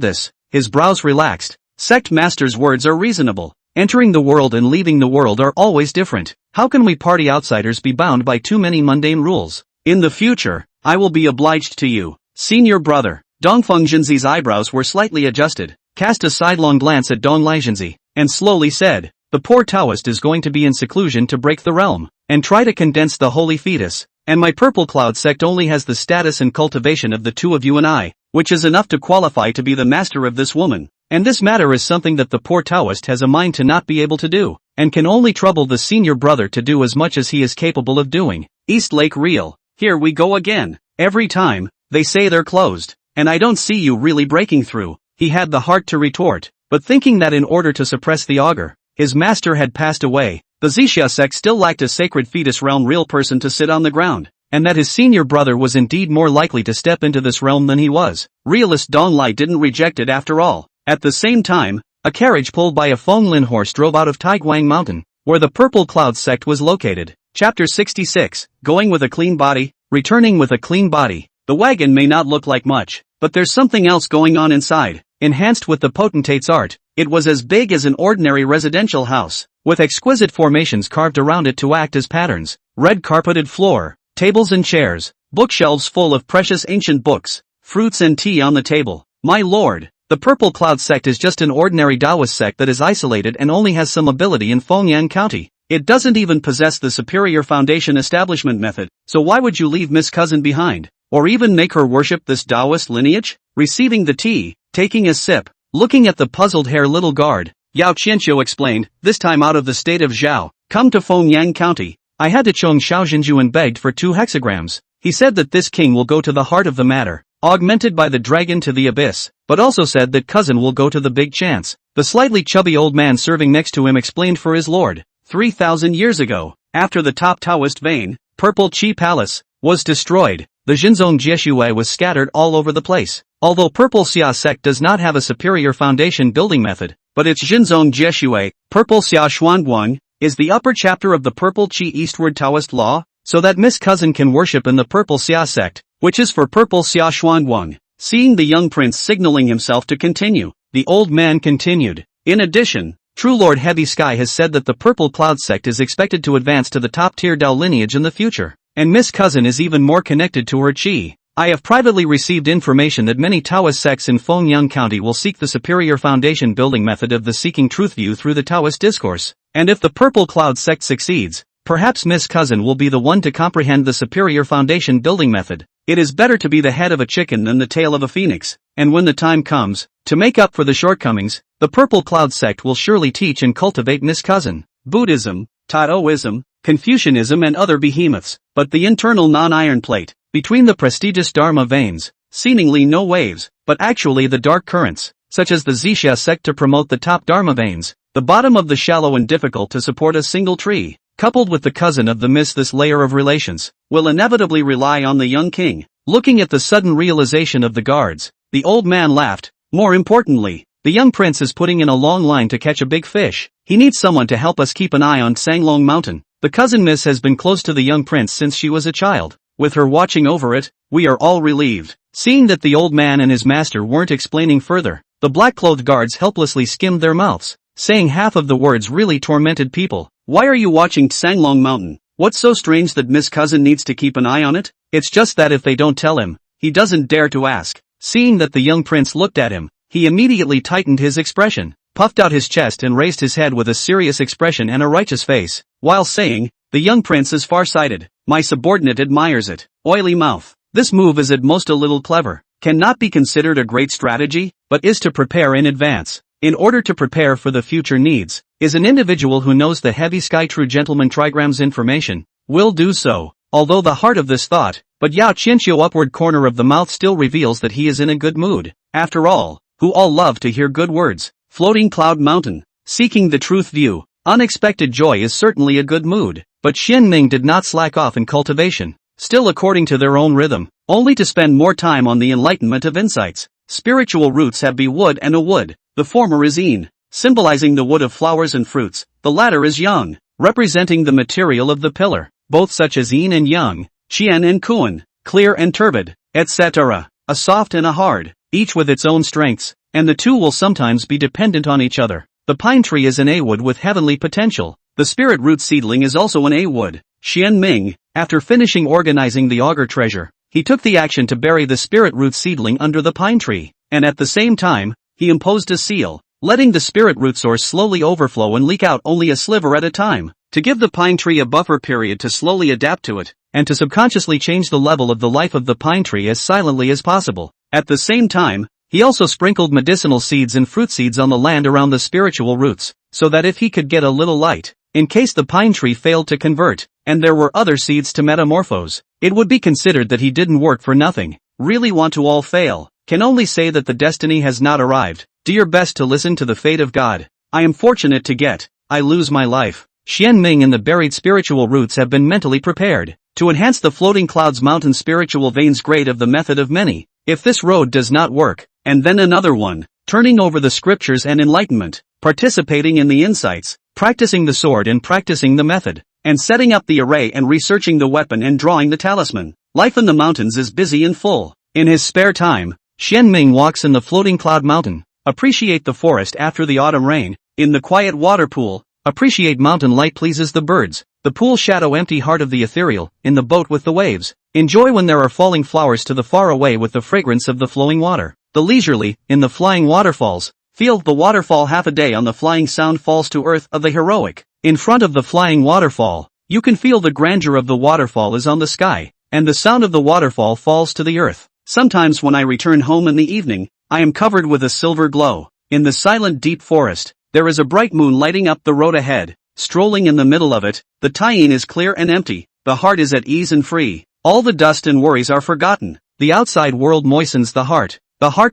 this, his brows relaxed. Sect master's words are reasonable. Entering the world and leaving the world are always different. How can we party outsiders be bound by too many mundane rules? In the future, I will be obliged to you, senior brother. Dongfeng Jinzi's eyebrows were slightly adjusted, cast a sidelong glance at Dong Lijianzi, and slowly said, "The poor Taoist is going to be in seclusion to break the realm, and try to condense the holy fetus, and my purple cloud sect only has the status and cultivation of the two of you and I, which is enough to qualify to be the master of this woman, and this matter is something that the poor Taoist has a mind to not be able to do, and can only trouble the senior brother to do as much as he is capable of doing. East Lake Real, here we go again. Every time, they say they're closed, and I don't see you really breaking through." He had the heart to retort, but thinking that in order to suppress the augur, his master had passed away, the Zixia sect still lacked a sacred fetus realm real person to sit on the ground, and that his senior brother was indeed more likely to step into this realm than he was. Realist Dong Lai didn't reject it after all. At the same time, a carriage pulled by a Fenglin horse drove out of Taiguang Mountain, where the Purple Cloud sect was located. Chapter 66, Going with a clean body, returning with a clean body. The wagon may not look like much, but there's something else going on inside. Enhanced with the potentate's art, it was as big as an ordinary residential house, with exquisite formations carved around it to act as patterns, red carpeted floor, tables and chairs, bookshelves full of precious ancient books, fruits and tea on the table. My lord, the Purple Cloud sect is just an ordinary Taoist sect that is isolated and only has some ability in Fengyang County. It doesn't even possess the superior foundation establishment method, so why would you leave Miss Cousin behind, or even make her worship this Taoist lineage? Receiving the tea, taking a sip, looking at the puzzled hair little guard, Yao Qianqiu explained, this time out of the state of Zhao, come to Fengyang County. I had to Chong Xiaojinju and begged for 2 hexagrams. He said that this king will go to the heart of the matter, augmented by the dragon to the abyss, but also said that cousin will go to the big chance. The slightly chubby old man serving next to him explained for his lord. 3,000 years ago, after the top Taoist vein, Purple Qi Palace, was destroyed, the Jinzong Jieshuai was scattered all over the place. Although Purple Xia sect does not have a superior foundation building method, but its Jinzong Jieshuai, Purple Xia Xuanguang, is the upper chapter of the Purple Qi Eastward Taoist law, so that Miss Cousin can worship in the Purple Xia sect, which is for Purple Xia Xuanguang. Seeing the young prince signaling himself to continue, the old man continued. In addition, True Lord Heavy Sky has said that the Purple Cloud sect is expected to advance to the top-tier Dao lineage in the future, and Miss Cousin is even more connected to her Qi. I have privately received information that many Taoist sects in Fengyang County will seek the superior foundation building method of the Seeking Truth view through the Taoist discourse, and if the Purple Cloud sect succeeds, perhaps Miss Cousin will be the one to comprehend the superior foundation building method. It is better to be the head of a chicken than the tail of a phoenix, and when the time comes, to make up for the shortcomings, the Purple Cloud sect will surely teach and cultivate Miss Cousin. Buddhism, Taoism, Confucianism and other behemoths, but the internal non-iron plate, between the prestigious Dharma veins, seemingly no waves, but actually the dark currents, such as the Zixia sect to promote the top Dharma veins, the bottom of the shallow and difficult to support a single tree, coupled with the cousin of the mist. This layer of relations will inevitably rely on the young king. Looking at the sudden realization of the guards, the old man laughed. More importantly, the young prince is putting in a long line to catch a big fish. He needs someone to help us keep an eye on Sanglong Mountain. The cousin miss has been close to the young prince since she was a child. With her watching over it, we are all relieved. Seeing that the old man and his master weren't explaining further, the black-clothed guards helplessly skimmed their mouths. Saying half of the words really tormented people. Why are you watching Sanglong Mountain? What's so strange that Miss Cousin needs to keep an eye on it? It's just that if they don't tell him, he doesn't dare to ask. Seeing that the young prince looked at him, he immediately tightened his expression, puffed out his chest and raised his head with a serious expression and a righteous face, while saying, "The young prince is far-sighted. My subordinate admires it." Oily mouth. This move is at most a little clever, cannot be considered a great strategy, but is to prepare in advance. In order to prepare for the future needs, is an individual who knows the heavy sky. True gentleman trigram's information will do so, although the heart of this thought, but Yao Qianqiu upward corner of the mouth still reveals that he is in a good mood. After all, who all love to hear good words. Floating Cloud Mountain, seeking the truth view, unexpected joy is certainly a good mood, but Xianming did not slack off in cultivation, still according to their own rhythm, only to spend more time on the enlightenment of insights. Spiritual roots have be wood and a wood. The former is yin, symbolizing the wood of flowers and fruits, the latter is yang, representing the material of the pillar, both such as yin and yang, qian and kuan, clear and turbid, etc., a soft and a hard, each with its own strengths, and the two will sometimes be dependent on each other. The pine tree is an A-wood with heavenly potential. The spirit root seedling is also an A-wood. Xian Ming, after finishing organizing the auger treasure, he took the action to bury the spirit root seedling under the pine tree, and at the same time, he imposed a seal, letting the spirit root source slowly overflow and leak out only a sliver at a time, to give the pine tree a buffer period to slowly adapt to it, and to subconsciously change the level of the life of the pine tree as silently as possible. At the same time, he also sprinkled medicinal seeds and fruit seeds on the land around the spiritual roots, so that if he could get a little light, in case the pine tree failed to convert, and there were other seeds to metamorphose, it would be considered that he didn't work for nothing. Really want to all fail. Can only say that the destiny has not arrived. Do your best to listen to the fate of God. I am fortunate to get, I lose my life. Xian Ming and the buried spiritual roots have been mentally prepared to enhance the floating clouds mountain spiritual veins grade of the method of many. If this road does not work, and then another one, turning over the scriptures and enlightenment, participating in the insights, practicing the sword and practicing the method, and setting up the array and researching the weapon and drawing the talisman. Life in the mountains is busy and full. In his spare time, Xian Ming walks in the floating cloud mountain, appreciate the forest after the autumn rain, in the quiet water pool, appreciate mountain light pleases the birds, the pool shadow empty heart of the ethereal, in the boat with the waves, enjoy when there are falling flowers to the far away with the fragrance of the flowing water, the leisurely, in the flying waterfalls, feel the waterfall half a day on the flying sound falls to earth of the heroic, in front of the flying waterfall, you can feel the grandeur of the waterfall is on the sky, and the sound of the waterfall falls to the earth. Sometimes when I return home in the evening, I am covered with a silver glow. In the silent deep forest, there is a bright moon lighting up the road ahead. Strolling in the middle of it, the taiyin is clear and empty, the heart is at ease and free. All the dust and worries are forgotten. The outside world moistens the heart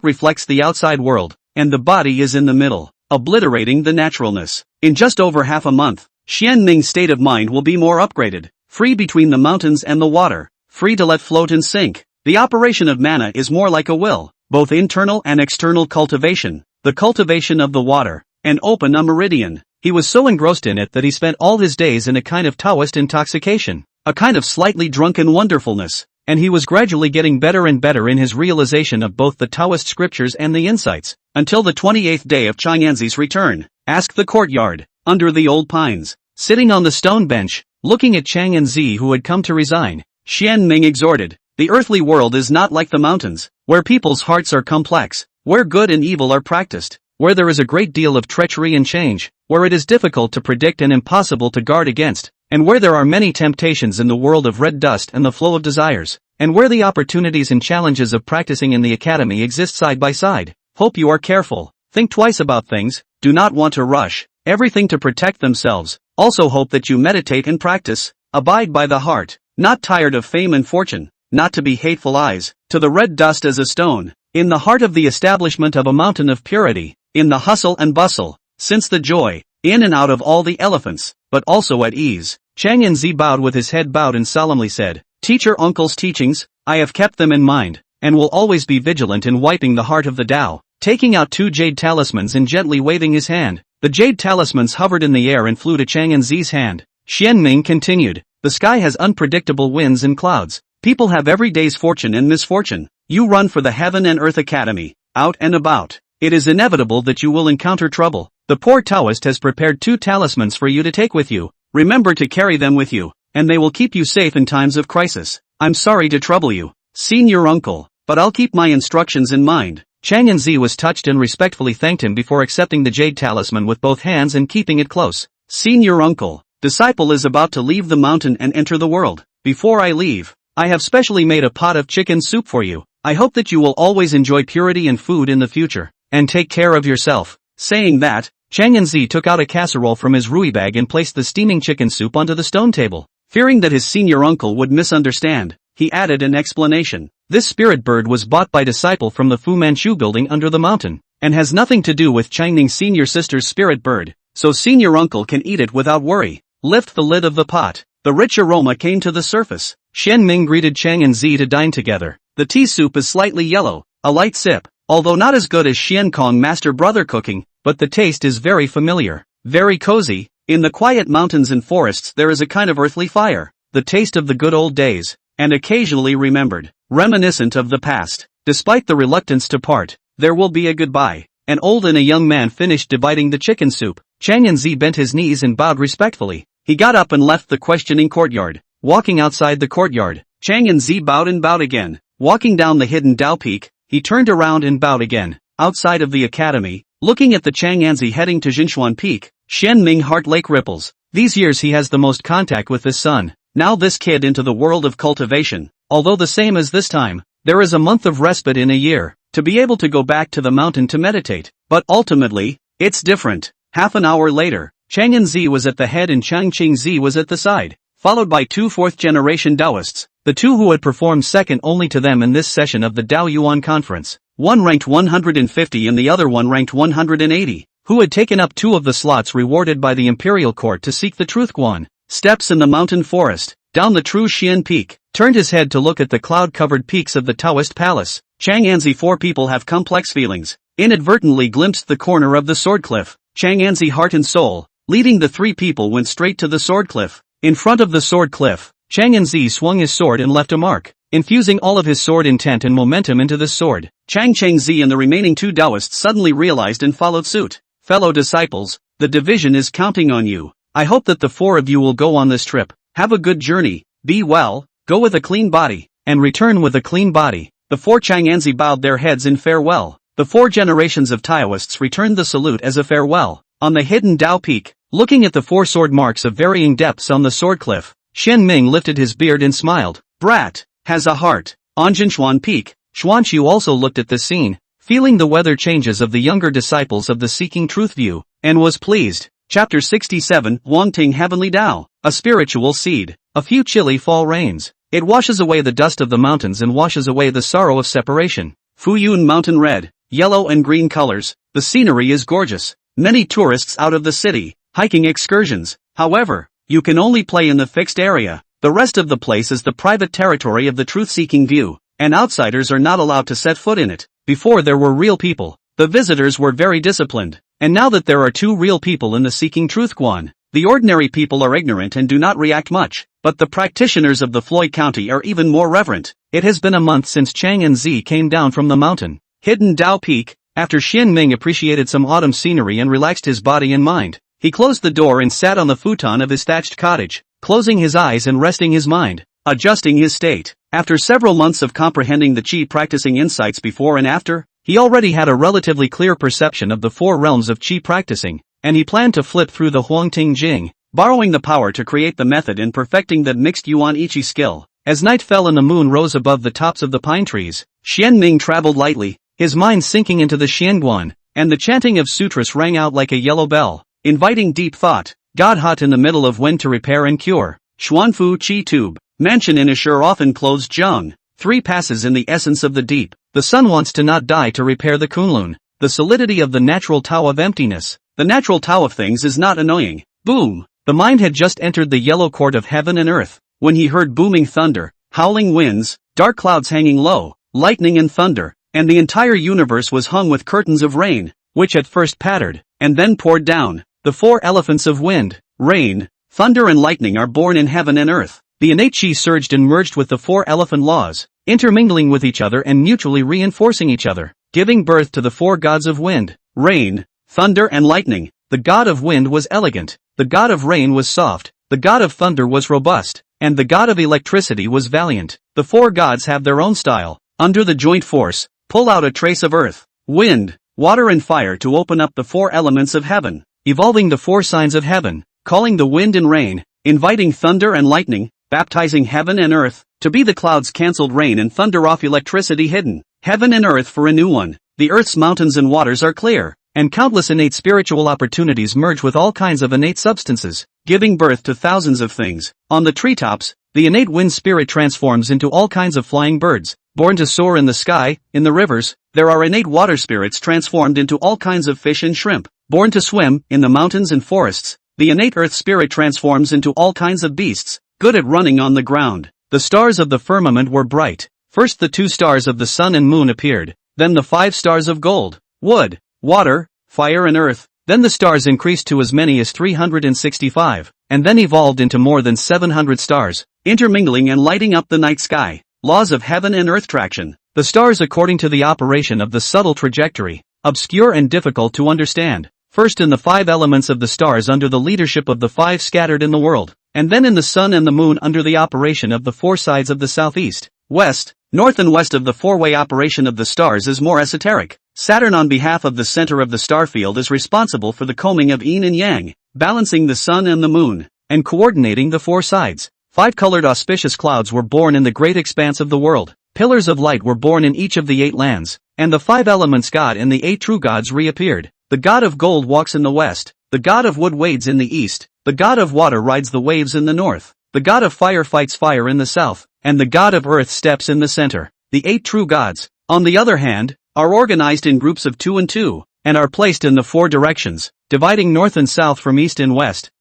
reflects the outside world, and the body is in the middle, obliterating the naturalness. In just over half a month, Xian Ming's state of mind will be more upgraded, free between the mountains and the water, free to let float and sink. The operation of mana is more like a will, both internal and external cultivation, the cultivation of the water, and open a meridian. He was so engrossed in it that he spent all his days in a kind of Taoist intoxication, a kind of slightly drunken wonderfulness, and he was gradually getting better and better in his realization of both the Taoist scriptures and the insights, until the 28th day of Chang'anzi's return. Ask the courtyard, under the old pines, sitting on the stone bench, looking at Chang'anzi who had come to resign, Xian Ming exhorted, the earthly world is not like the mountains, where people's hearts are complex, where good and evil are practiced, where there is a great deal of treachery and change, where it is difficult to predict and impossible to guard against, and where there are many temptations in the world of red dust and the flow of desires, and where the opportunities and challenges of practicing in the academy exist side by side. Hope you are careful, think twice about things, do not want to rush, everything to protect themselves, Also hope that you meditate and practice, abide by the heart, not tired of fame and fortune, not to be hateful eyes, to the red dust as a stone, in the heart of the establishment of a mountain of purity, in the hustle and bustle, since the joy, in and out of all the elephants, but also at ease. Chang Yanzi bowed with his head bowed and solemnly said, Teacher Uncle's teachings, I have kept them in mind, and will always be vigilant in wiping the heart of the Tao. Taking out 2 jade talismans and gently waving his hand, the jade talismans hovered in the air and flew to Chang Yanzi's hand. Xian Ming continued, the sky has unpredictable winds and clouds. People have every day's fortune and misfortune. You run for the Heaven and Earth Academy, out and about. It is inevitable that you will encounter trouble. The poor Taoist has prepared 2 talismans for you to take with you. Remember to carry them with you, and they will keep you safe in times of crisis. I'm sorry to trouble you, Senior Uncle, but I'll keep my instructions in mind. Chang Yanzi was touched and respectfully thanked him before accepting the jade talisman with both hands and keeping it close. Senior Uncle, disciple is about to leave the mountain and enter the world. Before I leave, I have specially made a pot of chicken soup for you. I hope that you will always enjoy purity and food in the future, and take care of yourself. Saying that, Chang Yanzi took out a casserole from his rui bag and placed the steaming chicken soup onto the stone table. Fearing that his senior uncle would misunderstand, he added an explanation. This spirit bird was bought by disciple from the Fu Manchu building under the mountain, and has nothing to do with Changning senior sister's spirit bird, so senior uncle can eat it without worry. Lift the lid of the pot. The rich aroma came to the surface. Xian Ming greeted Chang and Zi to dine together. The tea soup is slightly yellow, a light sip, although not as good as Xian Kong master brother cooking, but the taste is very familiar, very cozy. In the quiet mountains and forests there is a kind of earthly fire, the taste of the good old days, and occasionally remembered, reminiscent of the past. Despite the reluctance to part, there will be a goodbye. An old and a young man finished dividing the chicken soup. Chang Yanzi bent his knees and bowed respectfully. He got up and left the questioning courtyard. Walking outside the courtyard, Chang Yanzi bowed and bowed again. Walking down the hidden Dao Peak, he turned around and bowed again. Outside of the academy, looking at the Chang Yanzi heading to Jinshuan Peak, Xian Ming heart lake ripples. These years he has the most contact with this son. Now this kid into the world of cultivation. Although the same as this time, there is a month of respite in a year, to be able to go back to the mountain to meditate. But ultimately, it's different. Half an hour later, Chang Yanzi was at the head and Chang Qingzi was at the side, followed by 2 fourth-generation Taoists, the 2 who had performed second only to them in this session of the Dao Yuan conference. One ranked 150 and the other one ranked 180, who had taken up 2 of the slots rewarded by the imperial court to seek the truth. Guan steps in the mountain forest, down the true Xian Peak, turned his head to look at the cloud-covered peaks of the Taoist palace. Chang Yanzi 4 people have complex feelings, inadvertently glimpsed the corner of the sword cliff. Chang Yanzi heart and soul, leading the 3 people went straight to the sword cliff. In front of the sword cliff, Chang Yanzi swung his sword and left a mark, infusing all of his sword intent and momentum into this sword. Chang Chengzi and the remaining 2 Taoists suddenly realized and followed suit. Fellow disciples, the division is counting on you. I hope that the 4 of you will go on this trip. Have a good journey, be well, go with a clean body, and return with a clean body. The 4 Chang Yanzi bowed their heads in farewell. The 4 generations of Taoists returned the salute as a farewell. On the hidden Dao Peak, looking at the 4 sword marks of varying depths on the sword cliff, Xian Ming lifted his beard and smiled. Brat has a heart. On Jinshuan Peak, Xuanqiu also looked at the scene, feeling the weather changes of the younger disciples of the Seeking Truth view, and was pleased. Chapter 67, Wangting Heavenly Dao, a spiritual seed. A few chilly fall rains. It washes away the dust of the mountains and washes away the sorrow of separation. Fuyun Mountain red, yellow and green colors. The scenery is gorgeous. Many tourists out of the city, hiking excursions. However, you can only play in the fixed area. The rest of the place is the private territory of the truth-seeking view, and outsiders are not allowed to set foot in it. Before there were real people, the visitors were very disciplined. And now that there are 2 real people in the Seeking Truth Guan, the ordinary people are ignorant and do not react much, but the practitioners of the Floyd County are even more reverent. It has been a month since Chang and Zi came down from the mountain. Hidden Dao Peak, after Xian Ming appreciated some autumn scenery and relaxed his body and mind, he closed the door and sat on the futon of his thatched cottage, closing his eyes and resting his mind, adjusting his state. After several months of comprehending the Qi practicing insights before and after, he already had a relatively clear perception of the 4 realms of Qi practicing, and he planned to flip through the Huangting Jing, borrowing the power to create the method and perfecting that mixed Yuan Ichi skill. As night fell and the moon rose above the tops of the pine trees, Xian Ming traveled lightly, his mind sinking into the Xianguan, and the chanting of sutras rang out like a yellow bell, inviting deep thought. God hut in the middle of wind to repair and cure. Xuanfu Qi tube. Mansion in Ashur often clothes Zheng. 3 passes in the essence of the deep. The sun wants to not die to repair the Kunlun. The solidity of the natural Tao of emptiness. The natural Tao of things is not annoying. Boom! The mind had just entered the yellow court of heaven and earth, when he heard booming thunder, howling winds, dark clouds hanging low, lightning and thunder, and the entire universe was hung with curtains of rain, which at first pattered, and then poured down. The 4 elephants of wind, rain, thunder and lightning are born in heaven and earth. The innate chi surged and merged with the 4 elephant laws, intermingling with each other and mutually reinforcing each other, giving birth to the 4 gods of wind, rain, thunder and lightning. The god of wind was elegant, the god of rain was soft, the god of thunder was robust, and the god of electricity was valiant. The 4 gods have their own style. Under the joint force, pull out a trace of earth, wind, water and fire to open up the 4 elements of heaven, evolving the 4 signs of heaven, calling the wind and rain, inviting thunder and lightning, baptizing heaven and earth, to be the clouds cancelled rain and thunder off electricity hidden, heaven and earth for a new one. The earth's mountains and waters are clear, and countless innate spiritual opportunities merge with all kinds of innate substances, giving birth to thousands of things. On the treetops, the innate wind spirit transforms into all kinds of flying birds, born to soar in the sky. In the rivers, there are innate water spirits transformed into all kinds of fish and shrimp, born to swim. In the mountains and forests, the innate earth spirit transforms into all kinds of beasts, good at running on the ground. The stars of the firmament were bright. First the 2 stars of the sun and moon appeared, then the 5 stars of gold, wood, water, fire and earth, then the stars increased to as many as 365, and then evolved into more than 700 stars, intermingling and lighting up the night sky. Laws of heaven and earth traction. The stars according to the operation of the subtle trajectory, obscure and difficult to understand. First in the 5 elements of the stars under the leadership of the 5 scattered in the world, and then in the sun and the moon under the operation of the 4 sides of the southeast, west, north and west of the 4-way operation of the stars is more esoteric. Saturn on behalf of the center of the star field is responsible for the combing of yin and yang, balancing the sun and the moon, and coordinating the 4 sides. 5 colored auspicious clouds were born in the great expanse of the world. Pillars of light were born in each of the 8 lands, and the 5 elements god and the 8 true gods reappeared. The god of gold walks in the west, the god of wood wades in the east, the god of water rides the waves in the north, the god of fire fights fire in the south, and the god of earth steps in the center. The 8 true gods, on the other hand, are organized in groups of 2 and 2, and are placed in the 4 directions, dividing north and south from east and west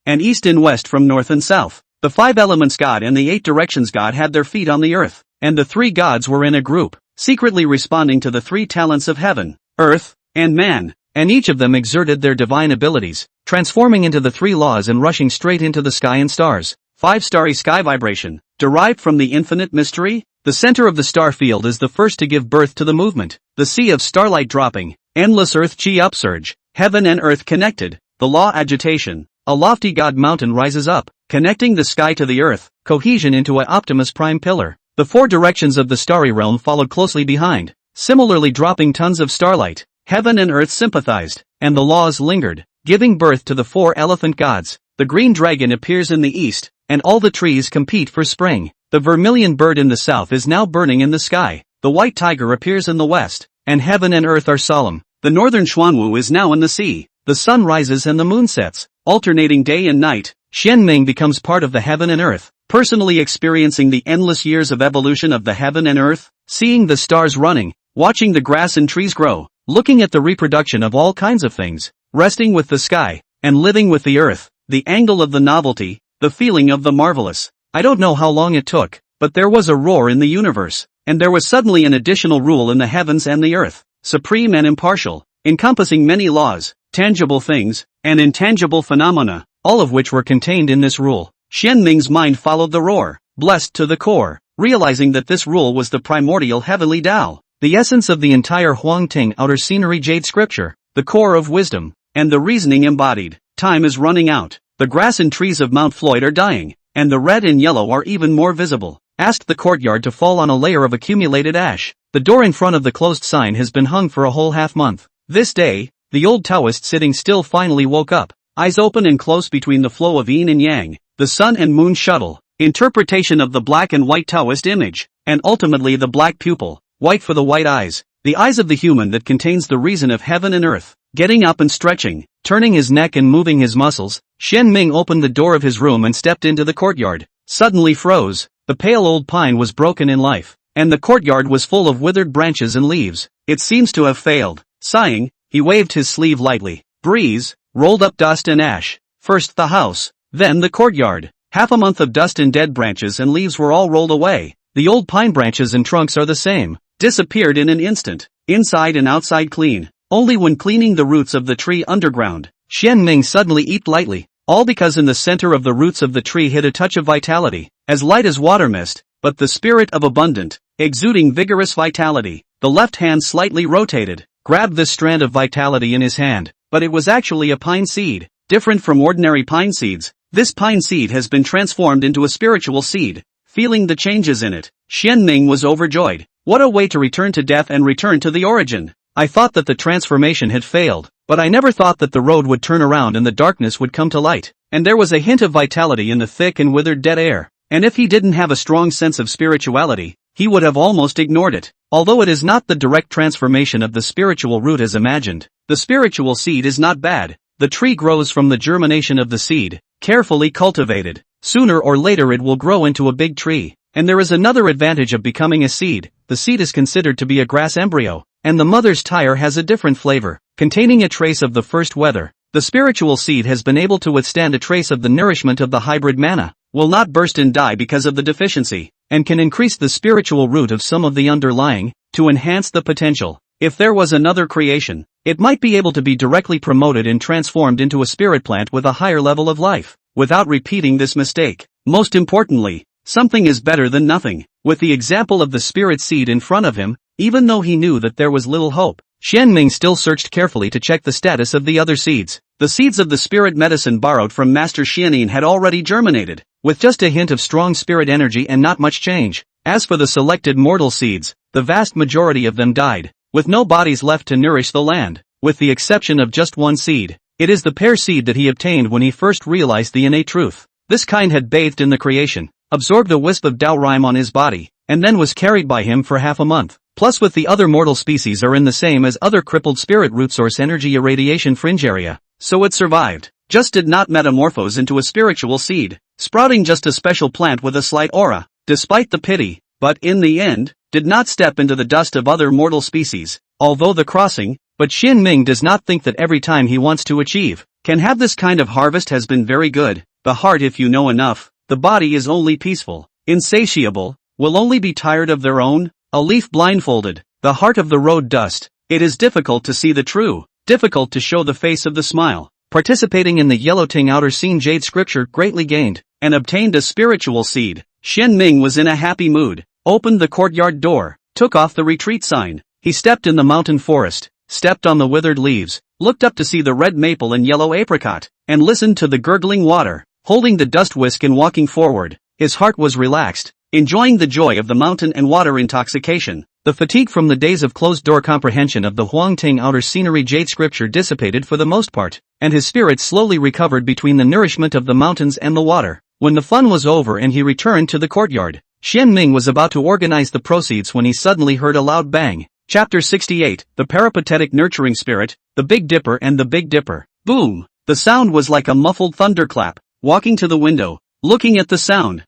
from north and south. The 5 elements god and the 8 directions god had their feet on the earth, and the 3 gods were in a group, secretly responding to the 3 talents of heaven, earth, and man, and each of them exerted their divine abilities, transforming into the 3 laws and rushing straight into the sky and stars. 5 starry sky vibration, derived from the infinite mystery. The center of the star field is the first to give birth to the movement, the sea of starlight dropping, endless earth chi upsurge, heaven and earth connected, the law agitation, a lofty god mountain rises up, connecting the sky to the earth, cohesion into a Optimus Prime pillar. The 4 directions of the starry realm followed closely behind, similarly dropping tons of starlight. Heaven and earth sympathized, and the laws lingered, giving birth to the 4 elephant gods. The green dragon appears in the east, and all the trees compete for spring. The vermilion bird in the south is now burning in the sky. The white tiger appears in the west, and heaven and earth are solemn. The northern Xuanwu is now in the sea. The sun rises and the moon sets, alternating day and night. Xianming becomes part of the heaven and earth, personally experiencing the endless years of evolution of the heaven and earth, seeing the stars running, watching the grass and trees grow, looking at the reproduction of all kinds of things, resting with the sky, and living with the earth, the angle of the novelty, the feeling of the marvelous. I don't know how long it took, but there was a roar in the universe, and there was suddenly an additional rule in the heavens and the earth, supreme and impartial, encompassing many laws, tangible things, and intangible phenomena, all of which were contained in this rule. Xianming's mind followed the roar, blessed to the core, realizing that this rule was the primordial heavenly Tao, the essence of the entire Huangting outer scenery jade scripture, the core of wisdom, and the reasoning embodied. Time is running out. The grass and trees of Mount Floyd are dying, and the red and yellow are even more visible. Asked the courtyard to fall on a layer of accumulated ash. The door in front of the closed sign has been hung for a whole half-month. This day, the old Taoist sitting still finally woke up, eyes open and close between the flow of yin and yang, the sun and moon shuttle, interpretation of the black and white Taoist image, and ultimately the black pupil, white for the white eyes, the eyes of the human that contains the reason of heaven and earth, getting up and stretching, Turning his neck and moving his muscles, Xian Ming opened the door of his room and stepped into the courtyard. Suddenly froze. The pale old pine was broken in life, and the courtyard was full of withered branches and leaves. It seems to have failed. Sighing, he waved his sleeve lightly. Breeze rolled up dust and ash. First the house, then the courtyard. Half a month of dust and dead branches and leaves were all rolled away. The old pine branches and trunks are the same. Disappeared in an instant. Inside and outside clean. Only when cleaning the roots of the tree underground, Xian Ming suddenly eeped lightly. All because in the center of the roots of the tree hid a touch of vitality, as light as water mist, but the spirit of abundant, exuding vigorous vitality. The left hand slightly rotated, grabbed this strand of vitality in his hand, but it was actually a pine seed. Different from ordinary pine seeds, this pine seed has been transformed into a spiritual seed. Feeling the changes in it, Xian Ming was overjoyed. What a way to return to death and return to the origin. I thought that the transformation had failed, but I never thought that the road would turn around and the darkness would come to light. And there was a hint of vitality in the thick and withered dead air. And if he didn't have a strong sense of spirituality, he would have almost ignored it. Although it is not the direct transformation of the spiritual root as imagined, the spiritual seed is not bad. The tree grows from the germination of the seed, carefully cultivated. Sooner or later it will grow into a big tree. And there is another advantage of becoming a seed. The seed is considered to be a grass embryo, and the mother's tire has a different flavor, containing a trace of the first weather. The spiritual seed has been able to withstand a trace of the nourishment of the hybrid manna, will not burst and die because of the deficiency, and can increase the spiritual root of some of the underlying, to enhance the potential. If there was another creation, it might be able to be directly promoted and transformed into a spirit plant with a higher level of life, without repeating this mistake. Most importantly, something is better than nothing. With the example of the spirit seed in front of him, even though he knew that there was little hope, Xian Ming still searched carefully to check the status of the other seeds. The seeds of the spirit medicine borrowed from Master Xianin had already germinated, with just a hint of strong spirit energy and not much change. As for the selected mortal seeds, the vast majority of them died, with no bodies left to nourish the land, with the exception of just one seed. It is the pear seed that he obtained when he first realized the innate truth. This kind had bathed in the creation, absorbed a wisp of Tao rhyme on his body, and then was carried by him for half a month. Plus with the other mortal species are in the same as other crippled spirit root source energy irradiation fringe area. So it survived. Just did not metamorphose into a spiritual seed, sprouting just a special plant with a slight aura, despite the pity, but in the end, did not step into the dust of other mortal species, although the crossing, but Xian Ming does not think that every time he wants to achieve, can have this kind of harvest has been very good. The heart, if you know enough, the body is only peaceful, insatiable, will only be tired of their own. A leaf blindfolded, the heart of the road dust. It is difficult to see the true, difficult to show the face of the smile. Participating in the Yellow Ting outer scene jade scripture greatly gained, and obtained a spiritual seed. Xian Ming was in a happy mood, opened the courtyard door, took off the retreat sign. He stepped in the mountain forest, stepped on the withered leaves, looked up to see the red maple and yellow apricot, and listened to the gurgling water. Holding the dust whisk and walking forward, his heart was relaxed. Enjoying the joy of the mountain and water intoxication, the fatigue from the days of closed-door comprehension of the Huang Ting outer scenery jade scripture dissipated for the most part, and his spirit slowly recovered between the nourishment of the mountains and the water. When the fun was over and he returned to the courtyard, Xian Ming was about to organize the proceeds when he suddenly heard a loud bang. Chapter 68, The Peripatetic Nurturing Spirit, The Big Dipper and the Big Dipper. Boom! The sound was like a muffled thunderclap. Walking to the window, looking at the sound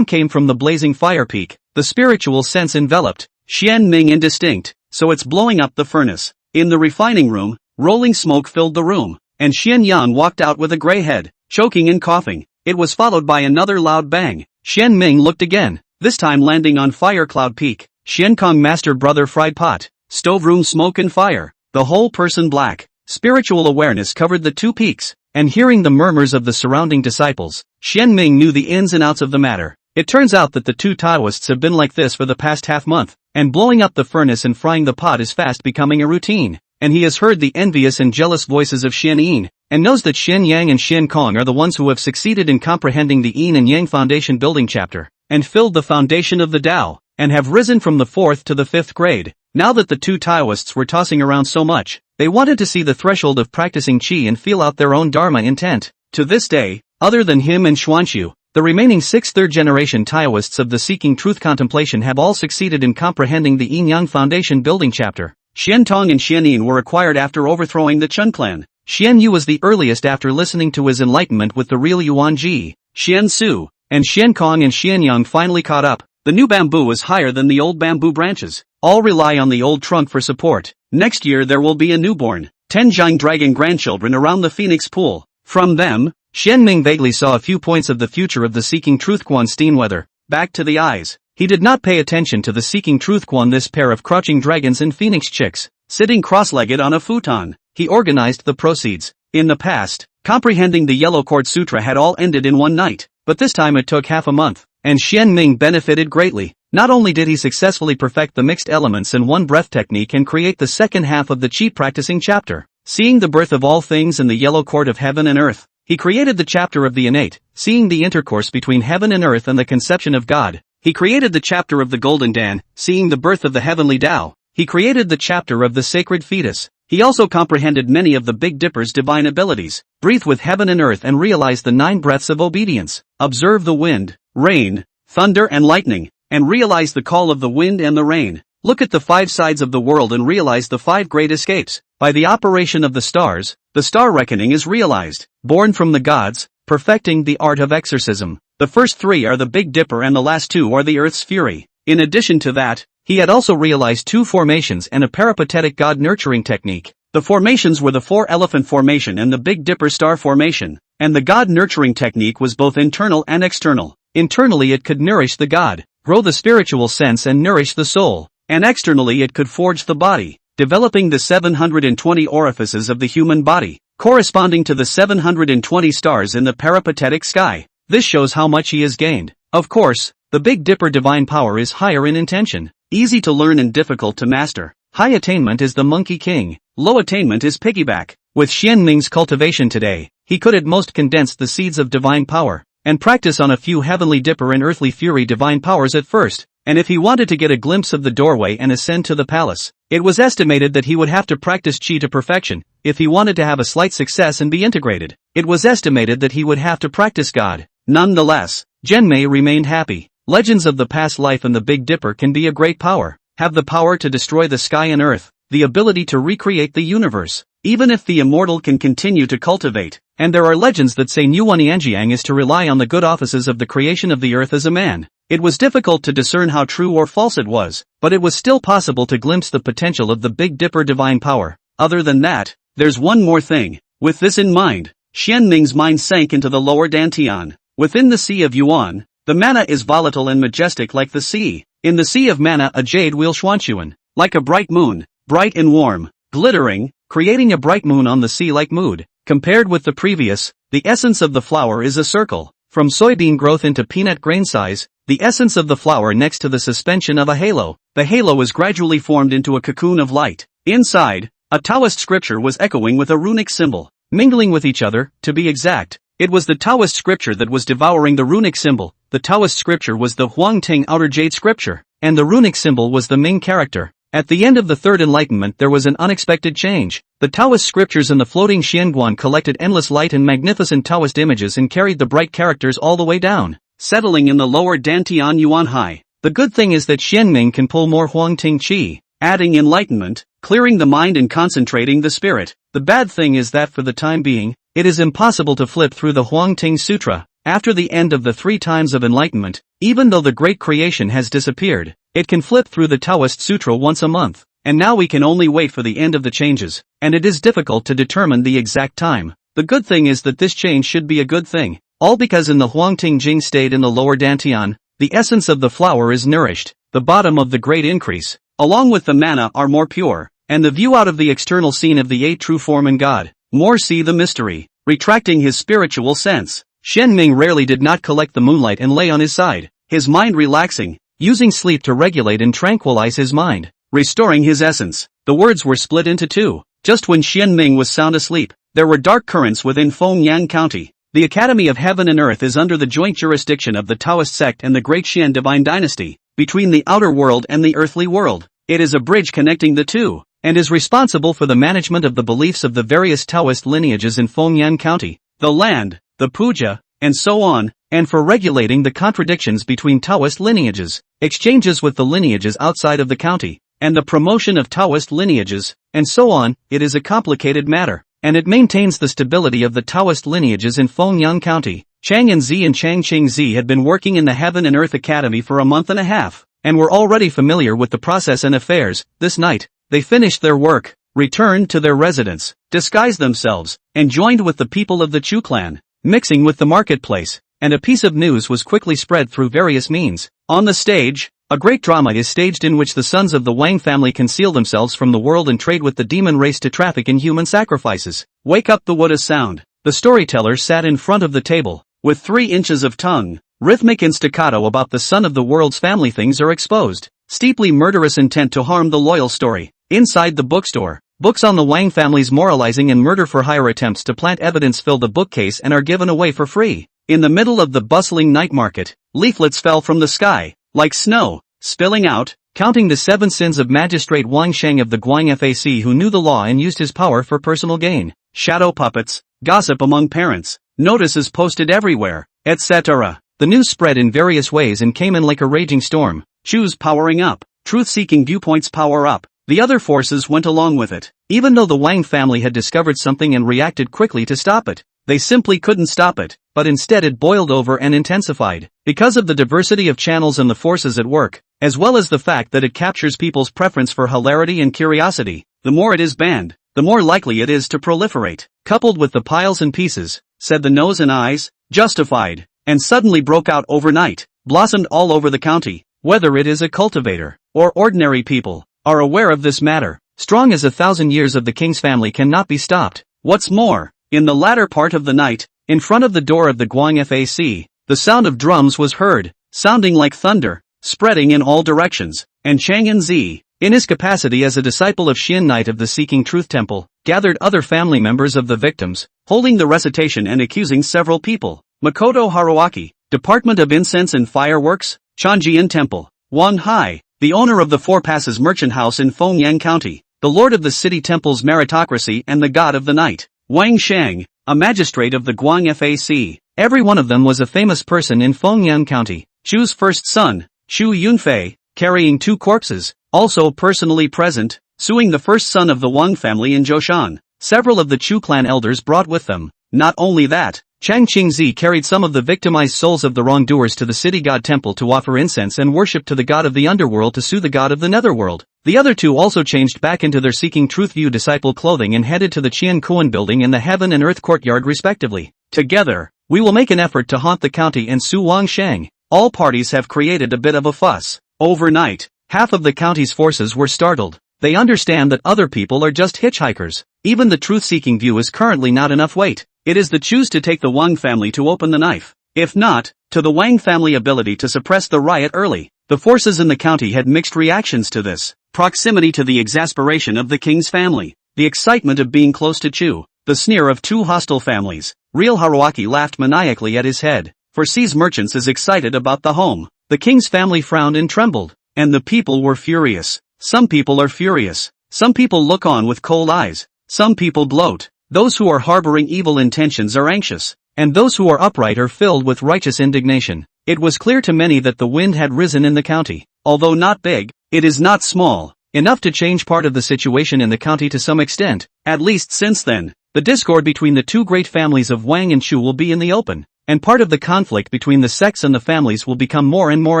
came from the blazing fire peak. The spiritual sense enveloped Xian Ming indistinct, so it's blowing up the furnace. In the refining room, rolling smoke filled the room, and Xian Yan walked out with a gray head, choking and coughing. It was followed by another loud bang. Xian Ming looked again, this time landing on Fire Cloud Peak. Xian Kong Master Brother fried pot, stove room smoke and fire, the whole person black. Spiritual awareness covered the two peaks, and hearing the murmurs of the surrounding disciples, Xian Ming knew the ins and outs of the matter. It turns out that the two Taoists have been like this for the past half-month, and blowing up the furnace and frying the pot is fast becoming a routine, and he has heard the envious and jealous voices of Xian Yin, and knows that Xian Yang and Xian Kong are the ones who have succeeded in comprehending the Yin and Yang Foundation building chapter, and filled the foundation of the Tao, and have risen from the 4th to the 5th grade. Now that the two Taoists were tossing around so much, they wanted to see the threshold of practicing Qi and feel out their own Dharma intent. To this day, other than him and Xuanxu, the remaining 6 third-generation Taoists of the Seeking Truth contemplation have all succeeded in comprehending the Yin Yang Foundation building chapter. Xian Tong and Xian Yin were acquired after overthrowing the Chun clan, Xian Yu was the earliest after listening to his enlightenment with the real Yuan Ji. Xian Su and Xian Kong and Xian Yang finally caught up. The new bamboo is higher than the old bamboo branches. All rely on the old trunk for support. Next year there will be a newborn, Tenjiang dragon grandchildren around the Phoenix Pool. From them, Xian Ming vaguely saw a few points of the future of the Seeking Truth Quan Steenweather. Back to the eyes. He did not pay attention to the Seeking Truth Quan, this pair of crouching dragons and phoenix chicks, sitting cross-legged on a futon. He organized the proceeds. In the past, comprehending the Yellow Cord Sutra had all ended in one night, but this time it took half a month, and Xian Ming benefited greatly. Not only did he successfully perfect the mixed elements and one breath technique and create the second half of the Qi practicing chapter, seeing the birth of all things in the yellow cord of heaven and earth, he created the chapter of the innate, seeing the intercourse between heaven and earth and the conception of God. He created the chapter of the golden Dan, seeing the birth of the heavenly Tao. He created the chapter of the sacred fetus. He also comprehended many of the Big Dipper's divine abilities. Breathe with heaven and earth and realize the 9 breaths of obedience. Observe the wind, rain, thunder and lightning, and realize the call of the wind and the rain. Look at the 5 sides of the world and realize the 5 great escapes. By the operation of the stars, the star reckoning is realized. Born from the gods, perfecting the art of exorcism. The first 3 are the Big Dipper and the last 2 are the Earth's fury. In addition to that, he had also realized 2 formations and a peripatetic god nurturing technique. The formations were the 4 elephant formation and the Big Dipper star formation, and the god nurturing technique was both internal and external. Internally it could nourish the god, grow the spiritual sense and nourish the soul, and externally it could forge the body, developing the 720 orifices of the human body, corresponding to the 720 stars in the peripatetic sky. This shows how much he has gained. Of course, the Big Dipper divine power is higher in intention, easy to learn and difficult to master. High attainment is the Monkey King, low attainment is piggyback. With Xian Ming's cultivation today, he could at most condense the seeds of divine power, and practice on a few heavenly dipper and earthly fury divine powers at first, and if he wanted to get a glimpse of the doorway and ascend to the palace, it was estimated that he would have to practice Qi to perfection. If he wanted to have a slight success and be integrated, it was estimated that he would have to practice God. Nonetheless, Zhenmei remained happy. Legends of the past life and the Big Dipper can be a great power, have the power to destroy the sky and earth, the ability to recreate the universe, even if the immortal can continue to cultivate. And there are legends that say Nuwan Yanjiang is to rely on the good offices of the creation of the earth as a man. It was difficult to discern how true or false it was, but it was still possible to glimpse the potential of the Big Dipper divine power. Other than that, there's one more thing. With this in mind, Xian Ming's mind sank into the lower Dantian. Within the Sea of Yuan, the mana is volatile and majestic like the sea. In the Sea of Mana a jade wheel Xuanchuan, like a bright moon, bright and warm, glittering, creating a bright moon on the sea-like mood. Compared with the previous, the essence of the flower is a circle. From soybean growth into peanut grain size, the essence of the flower next to the suspension of a halo. The halo is gradually formed into a cocoon of light. Inside, a Taoist scripture was echoing with a runic symbol, mingling with each other, to be exact. It was the Taoist scripture that was devouring the runic symbol. The Taoist scripture was the Huangting outer jade scripture, and the runic symbol was the Ming character. At the end of the Third Enlightenment there was an unexpected change. The Taoist scriptures and the floating Xianguan collected endless light and magnificent Taoist images and carried the bright characters all the way down, settling in the lower Dantian Yuan Hai. The good thing is that Xianming can pull more Huangting Qi, adding enlightenment, clearing the mind and concentrating the spirit. The bad thing is that for the time being, it is impossible to flip through the Huangting Sutra. After the end of the 3 times of enlightenment, even though the great creation has disappeared, it can flip through the Taoist Sutra once a month, and now we can only wait for the end of the changes, and it is difficult to determine the exact time. The good thing is that this change should be a good thing, all because in the Huangting Jing stayed in the lower Dantian, the essence of the flower is nourished, the bottom of the great increase, along with the mana are more pure, and the view out of the external scene of the 8 true form in God, more see the mystery, retracting his spiritual sense. Xian Ming rarely did not collect the moonlight and lay on his side, his mind relaxing, using sleep to regulate and tranquilize his mind, restoring his essence. The words were split into 2. Just when Xian Ming was sound asleep, there were dark currents within Fengyang County. The Academy of Heaven and Earth is under the joint jurisdiction of the Taoist sect and the Great Xian Divine Dynasty, between the outer world and the earthly world. It is a bridge connecting the two, and is responsible for the management of the beliefs of the various Taoist lineages in Fengyang County, the land, the puja, and so on, and for regulating the contradictions between Taoist lineages, exchanges with the lineages outside of the county, and the promotion of Taoist lineages, and so on. It is a complicated matter. and it maintains the stability of the Taoist lineages in Fengyang County. Chang and Zi and Chang Qing Zi had been working in the Heaven and Earth Academy for a month and a half, and were already familiar with the process and affairs. This night, they finished their work, returned to their residence, disguised themselves, and joined with the people of the Chu clan, mixing with the marketplace, and a piece of news was quickly spread through various means. On the stage, a great drama is staged in which the sons of the Wang family conceal themselves from the world and trade with the demon race to traffic in human sacrifices. Wake up the wood is sound. The storyteller sat in front of the table, with 3 inches of tongue. Rhythmic and staccato about the son of the world's family things are exposed. Steeply murderous intent to harm the loyal story. Inside the bookstore, books on the Wang family's moralizing and murder for hire attempts to plant evidence fill the bookcase and are given away for free. In the middle of the bustling night market, leaflets fell from the sky, like snow, spilling out, counting the 7 sins of Magistrate Wang Sheng of the Guang Fac who knew the law and used his power for personal gain. Shadow puppets, gossip among parents, notices posted everywhere, etc. The news spread in various ways and came in like a raging storm. Choose powering up, truth-seeking viewpoints power up. The other forces went along with it. Even though the Wang family had discovered something and reacted quickly to stop it, they simply couldn't stop it, but instead it boiled over and intensified. Because of the diversity of channels and the forces at work, as well as the fact that it captures people's preference for hilarity and curiosity, the more it is banned, the more likely it is to proliferate. Coupled with the piles and pieces, said the nose and eyes, justified, and suddenly broke out overnight, blossomed all over the county. Whether it is a cultivator, or ordinary people, are aware of this matter. Strong as 1,000 years of the king's family cannot be stopped. What's more, in the latter part of the night, in front of the door of the Guang Fac, the sound of drums was heard, sounding like thunder, spreading in all directions, and Chang and Zi, in his capacity as a disciple of Xian Knight of the Seeking Truth Temple, gathered other family members of the victims, holding the recitation and accusing several people. Makoto Haruaki, Department of Incense and Fireworks, Chanjian Temple. Wan Hai, the owner of the Four Passes Merchant House in Fengyang County, the lord of the city temple's meritocracy and the god of the night. Wang Sheng, a magistrate of the Guang Fac. Every one of them was a famous person in Fengyang County. Chu's first son, Chu Yunfei, carrying 2 corpses, also personally present, suing the first son of the Wang family in Zhoushan. Several of the Chu clan elders brought with them. Not only that, Chang Qingzi carried some of the victimized souls of the wrongdoers to the city god temple to offer incense and worship to the god of the underworld to sue the god of the netherworld. The other 2 also changed back into their Seeking Truth View disciple clothing and headed to the Qian Kuan building in the Heaven and Earth courtyard respectively. Together, we will make an effort to haunt the county and sue Wang Sheng. All parties have created a bit of a fuss. Overnight, half of the county's forces were startled. They understand that other people are just hitchhikers. Even the truth-seeking view is currently not enough weight. It is the choose to take the Wang family to open the knife. If not, to the Wang family ability to suppress the riot early. The forces in the county had mixed reactions to this. Proximity to the exasperation of the king's family. The excitement of being close to Chu. The sneer of 2 hostile families. Real Haruaki laughed maniacally at his head. For C's merchants is excited about the home. The king's family frowned and trembled. And the people were furious. Some people are furious. Some people look on with cold eyes. Some people gloat. Those who are harboring evil intentions are anxious, and those who are upright are filled with righteous indignation. It was clear to many that the wind had risen in the county. Although not big, it is not small, enough to change part of the situation in the county to some extent. At least since then, the discord between the 2 great families of Wang and Chu will be in the open, and part of the conflict between the sects and the families will become more and more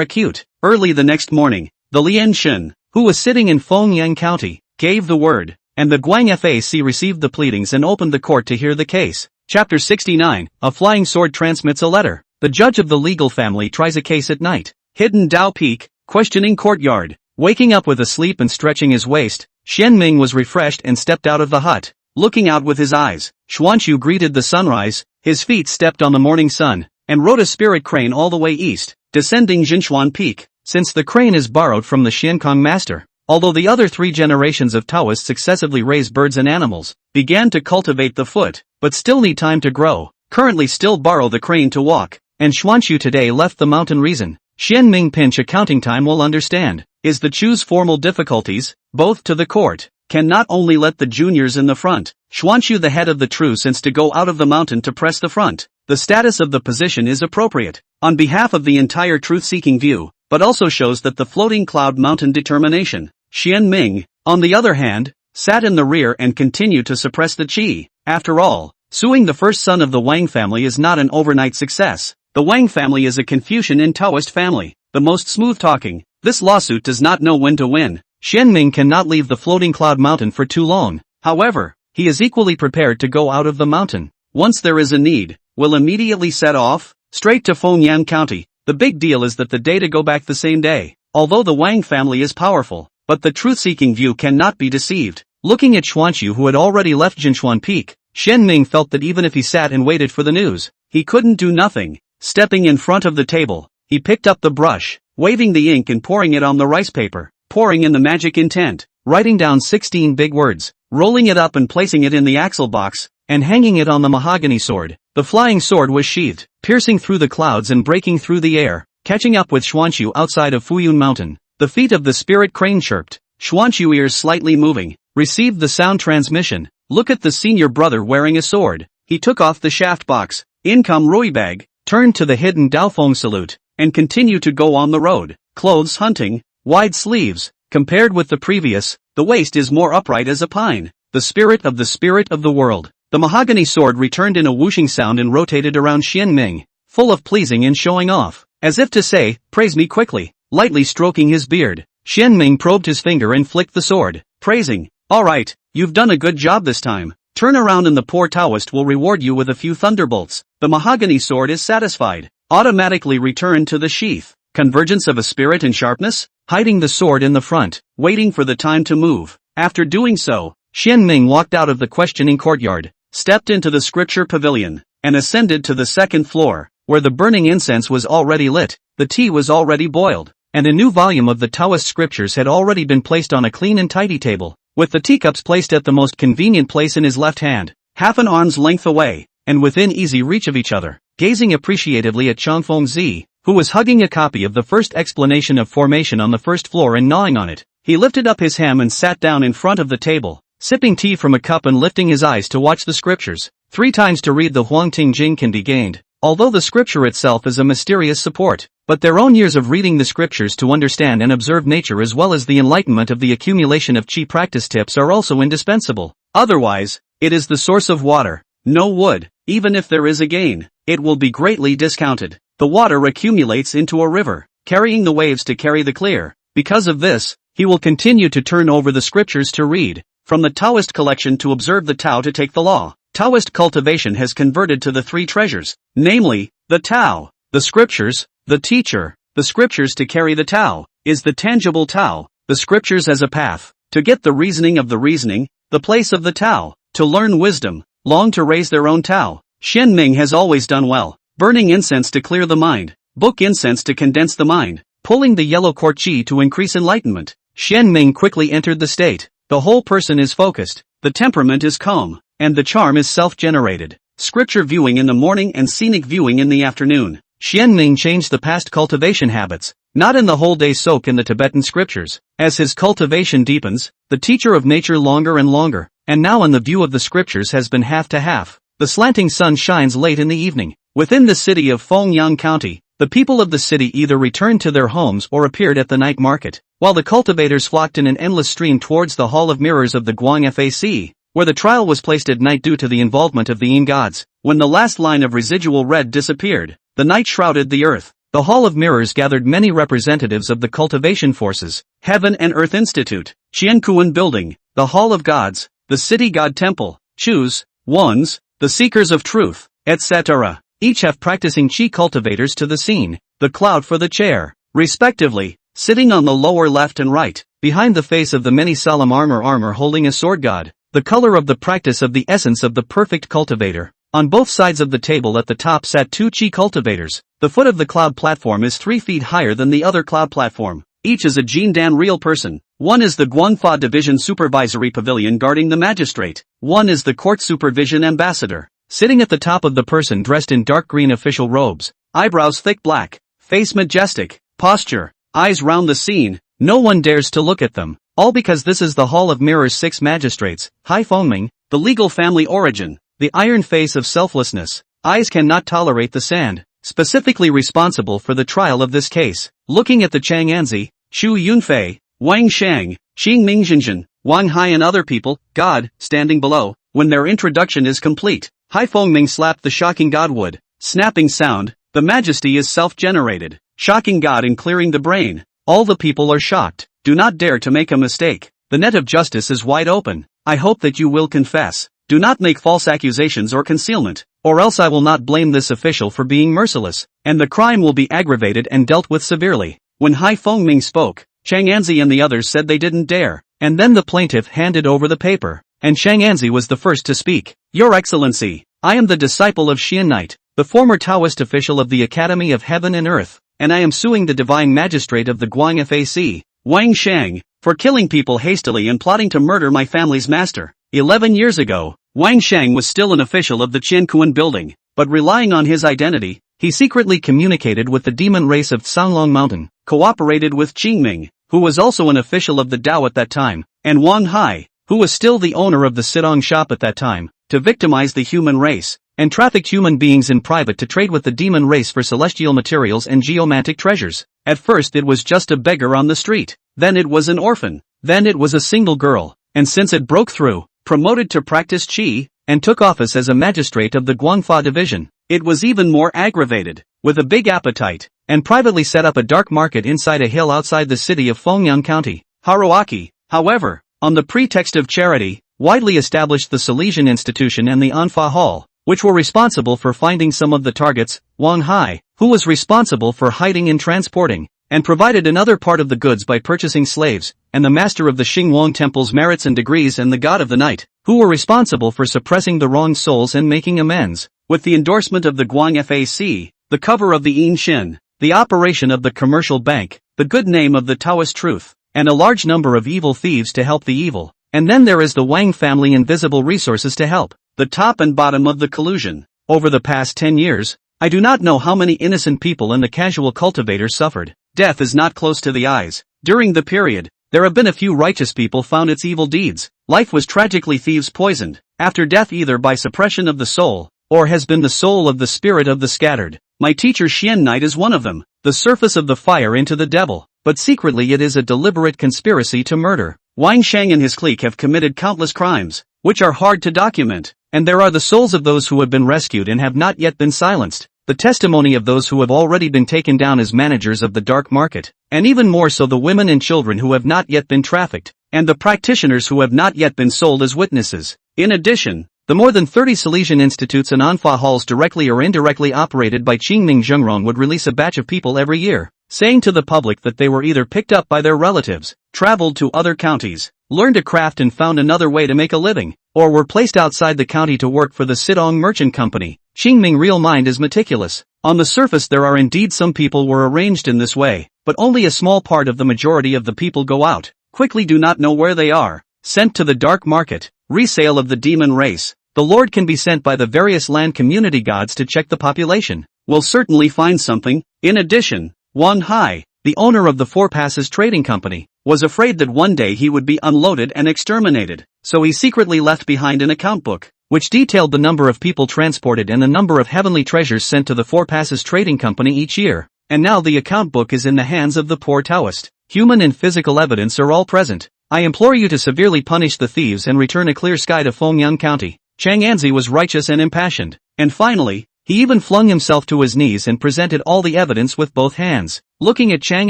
acute. Early the next morning, the Lian Shen, who was sitting in Fengyang County, gave the word, and the Guang Fac received the pleadings and opened the court to hear the case. Chapter 69, A Flying Sword Transmits a Letter. The judge of the legal family tries a case at night. Hidden Dao Peak, questioning courtyard. Waking up with a sleep and stretching his waist, Xian Ming was refreshed and stepped out of the hut. Looking out with his eyes, Xuanqiu greeted the sunrise, his feet stepped on the morning sun, and rode a spirit crane all the way east, descending Jinshuan Peak, since the crane is borrowed from the Xiankong master. Although the other 3 generations of Taoists successively raise birds and animals, began to cultivate the foot, but still need time to grow, currently still borrow the crane to walk, and Xuanqiu today left the mountain reason. Xian Ming pinch accounting time will understand, is the Chu's formal difficulties, both to the court, can not only let the juniors in the front, Xuanqiu the head of the true sense to go out of the mountain to press the front. The status of the position is appropriate, on behalf of the entire truth-seeking view, but also shows that the floating cloud mountain determination. Xian Ming, on the other hand, sat in the rear and continued to suppress the qi. After all, suing the first son of the Wang family is not an overnight success. The Wang family is a Confucian and Taoist family, the most smooth-talking. This lawsuit does not know when to win. Xianming cannot leave the floating cloud mountain for too long. However, he is equally prepared to go out of the mountain. Once there is a need, will immediately set off, straight to Fengyang County. The big deal is that the data go back the same day. Although the Wang family is powerful, but the truth-seeking view cannot be deceived. Looking at Xuanqiu, who had already left Jinshuan Peak, Xianming felt that even if he sat and waited for the news, he couldn't do nothing. Stepping in front of the table, he picked up the brush, waving the ink and pouring it on the rice paper, pouring in the magic intent, writing down 16 big words, rolling it up and placing it in the axle box, and hanging it on the mahogany sword. The flying sword was sheathed, piercing through the clouds and breaking through the air, catching up with Xuanqiu outside of Fuyun Mountain. The feet of the spirit crane chirped. Xuanqiu, ears slightly moving, received the sound transmission. Look at the senior brother wearing a sword. He took off the shaft box, income Rui bag, turned to the hidden Daofeng salute, and continued to go on the road. Clothes hunting, wide sleeves. Compared with the previous, the waist is more upright as a pine. The spirit of the world. The mahogany sword returned in a whooshing sound and rotated around Xianming, full of pleasing and showing off, as if to say, praise me quickly. Lightly stroking his beard, Xianming probed his finger and flicked the sword, praising, alright, you've done a good job this time. Turn around and the poor Taoist will reward you with a few thunderbolts. The mahogany sword is satisfied, automatically returned to the sheath. Convergence of a spirit and sharpness, hiding the sword in the front, waiting for the time to move. After doing so, Xianming walked out of the questioning courtyard, stepped into the scripture pavilion, and ascended to the second floor, where the burning incense was already lit, the tea was already boiled, and a new volume of the Taoist scriptures had already been placed on a clean and tidy table, with the teacups placed at the most convenient place in his left hand, half an arm's length away, and within easy reach of each other. Gazing appreciatively at Changfeng Zi, who was hugging a copy of the first explanation of formation on the first floor and gnawing on it, he lifted up his ham and sat down in front of the table, sipping tea from a cup and lifting his eyes to watch the scriptures. 3 times to read the Huangting Jing can be gained, although the scripture itself is a mysterious support, but their own years of reading the scriptures to understand and observe nature as well as the enlightenment of the accumulation of qi practice tips are also indispensable. Otherwise, it is the source of water, no wood. Even if there is a gain, it will be greatly discounted. The water accumulates into a river, carrying the waves to carry the clear. Because of this, he will continue to turn over the scriptures to read, from the Taoist collection to observe the Tao to take the law. Taoist cultivation has converted to the 3 treasures, namely, the Tao, the scriptures, the teacher. The scriptures to carry the Tao, is the tangible Tao, the scriptures as a path, to get the reasoning of the reasoning, the place of the Tao, to learn wisdom, long to raise their own Tao. Xianming has always done well, burning incense to clear the mind, book incense to condense the mind, pulling the yellow court qi to increase enlightenment. Xianming quickly entered the state. The whole person is focused, the temperament is calm, and the charm is self-generated. Scripture viewing in the morning and scenic viewing in the afternoon. Xianming changed the past cultivation habits, not in the whole day soak in the Tibetan scriptures. As his cultivation deepens, the teacher of nature longer and longer, and now in the view of the scriptures has been half to half. The slanting sun shines late in the evening. Within the city of Fengyang County, the people of the city either returned to their homes or appeared at the night market, while the cultivators flocked in an endless stream towards the Hall of Mirrors of the Guang Fac, where the trial was placed at night due to the involvement of the Yin gods. When the last line of residual red disappeared, the night shrouded the earth. The Hall of Mirrors gathered many representatives of the cultivation forces, Heaven and Earth Institute, Qiankuan Building, the Hall of Gods, the City God Temple, Chus, Ones, the Seekers of Truth, etc. Each have practicing qi cultivators to the scene, the cloud for the chair, respectively, sitting on the lower left and right, behind the face of the many solemn armor holding a sword god, the color of the practice of the essence of the perfect cultivator. On both sides of the table at the top sat 2 qi cultivators. The foot of the cloud platform is 3 feet higher than the other cloud platform. Each is a Jin Dan real person. One is the Guangfa Division Supervisory Pavilion guarding the magistrate. One is the Court Supervision Ambassador. Sitting at the top of the person dressed in dark green official robes, eyebrows thick black, face majestic, posture, eyes round the scene, no one dares to look at them. All because this is the Hall of Mirrors 6 magistrates, Hai Fengming, the legal family origin, the iron face of selflessness. Eyes cannot tolerate the sand, specifically responsible for the trial of this case. Looking at the Chang'anzi, Xu Yunfei, Wang Shang, Xing Mingjinjin, Wang Hai and other people, God, standing below, when their introduction is complete. Hai Fengming slapped the shocking godwood. Snapping sound, the majesty is self-generated. Shocking god in clearing the brain. All the people are shocked. Do not dare to make a mistake. The net of justice is wide open. I hope that you will confess. Do not make false accusations or concealment, or else I will not blame this official for being merciless, and the crime will be aggravated and dealt with severely. When Hai Fengming spoke, Chang Anzi and the others said they didn't dare, and then the plaintiff handed over the paper, and Chang Anzi was the first to speak. Your Excellency, I am the disciple of Xian Knight, the former Taoist official of the Academy of Heaven and Earth, and I am suing the divine magistrate of the Guang Fac, Wang Shang, for killing people hastily and plotting to murder my family's master. 11 years ago, Wang Shang was still an official of the Qiankuan building, but relying on his identity, he secretly communicated with the demon race of Sanglong Mountain, cooperated with Qingming, who was also an official of the Dao at that time, and Wang Hai, who was still the owner of the Sidong shop at that time, to victimize the human race, and trafficked human beings in private to trade with the demon race for celestial materials and geomantic treasures. At first it was just a beggar on the street, then it was an orphan, then it was a single girl, and since it broke through, promoted to practice qi, and took office as a magistrate of the Guangfa division, it was even more aggravated, with a big appetite, and privately set up a dark market inside a hill outside the city of Fengyang County, Haruaki. However, on the pretext of charity, widely established the Salesian Institution and the Anfa Hall, which were responsible for finding some of the targets. Wang Hai, who was responsible for hiding and transporting, and provided another part of the goods by purchasing slaves, and the master of the Xingwang temple's merits and degrees and the god of the night, who were responsible for suppressing the wronged souls and making amends, with the endorsement of the Guang Fac, the cover of the Yin Shin, the operation of the commercial bank, the good name of the Taoist truth, and a large number of evil thieves to help the evil. And then there is the Wang family invisible resources to help, the top and bottom of the collusion. Over the past 10 years, I do not know how many innocent people and the casual cultivators suffered. Death is not close to the eyes. During the period, there have been a few righteous people found its evil deeds. Life was tragically thieves poisoned, after death either by suppression of the soul, or has been the soul of the spirit of the scattered. My teacher Xian Knight is one of them, the surface of the fire into the devil, but secretly it is a deliberate conspiracy to murder. Wang Shang and his clique have committed countless crimes, which are hard to document, and there are the souls of those who have been rescued and have not yet been silenced, the testimony of those who have already been taken down as managers of the dark market, and even more so the women and children who have not yet been trafficked, and the practitioners who have not yet been sold as witnesses. In addition, the more than 30 Salesian institutes and Anfa halls directly or indirectly operated by Qingming Zhengrong would release a batch of people every year, saying to the public that they were either picked up by their relatives, traveled to other counties, learned a craft and found another way to make a living, or were placed outside the county to work for the Sidong Merchant Company. Qingming real mind is meticulous. On the surface there are indeed some people were arranged in this way, but only a small part of the majority of the people go out, quickly do not know where they are, sent to the dark market, resale of the demon race. The Lord can be sent by the various land community gods to check the population, will certainly find something. In addition, Wang Hai, the owner of the Four Passes Trading Company, was afraid that one day he would be unloaded and exterminated, so he secretly left behind an account book, which detailed the number of people transported and the number of heavenly treasures sent to the Four Passes Trading Company each year, and now the account book is in the hands of the poor Taoist. Human and physical evidence are all present. I implore you to severely punish the thieves and return a clear sky to Fengyang County. Chang Anzi was righteous and impassioned, and finally, he even flung himself to his knees and presented all the evidence with both hands, looking at Chang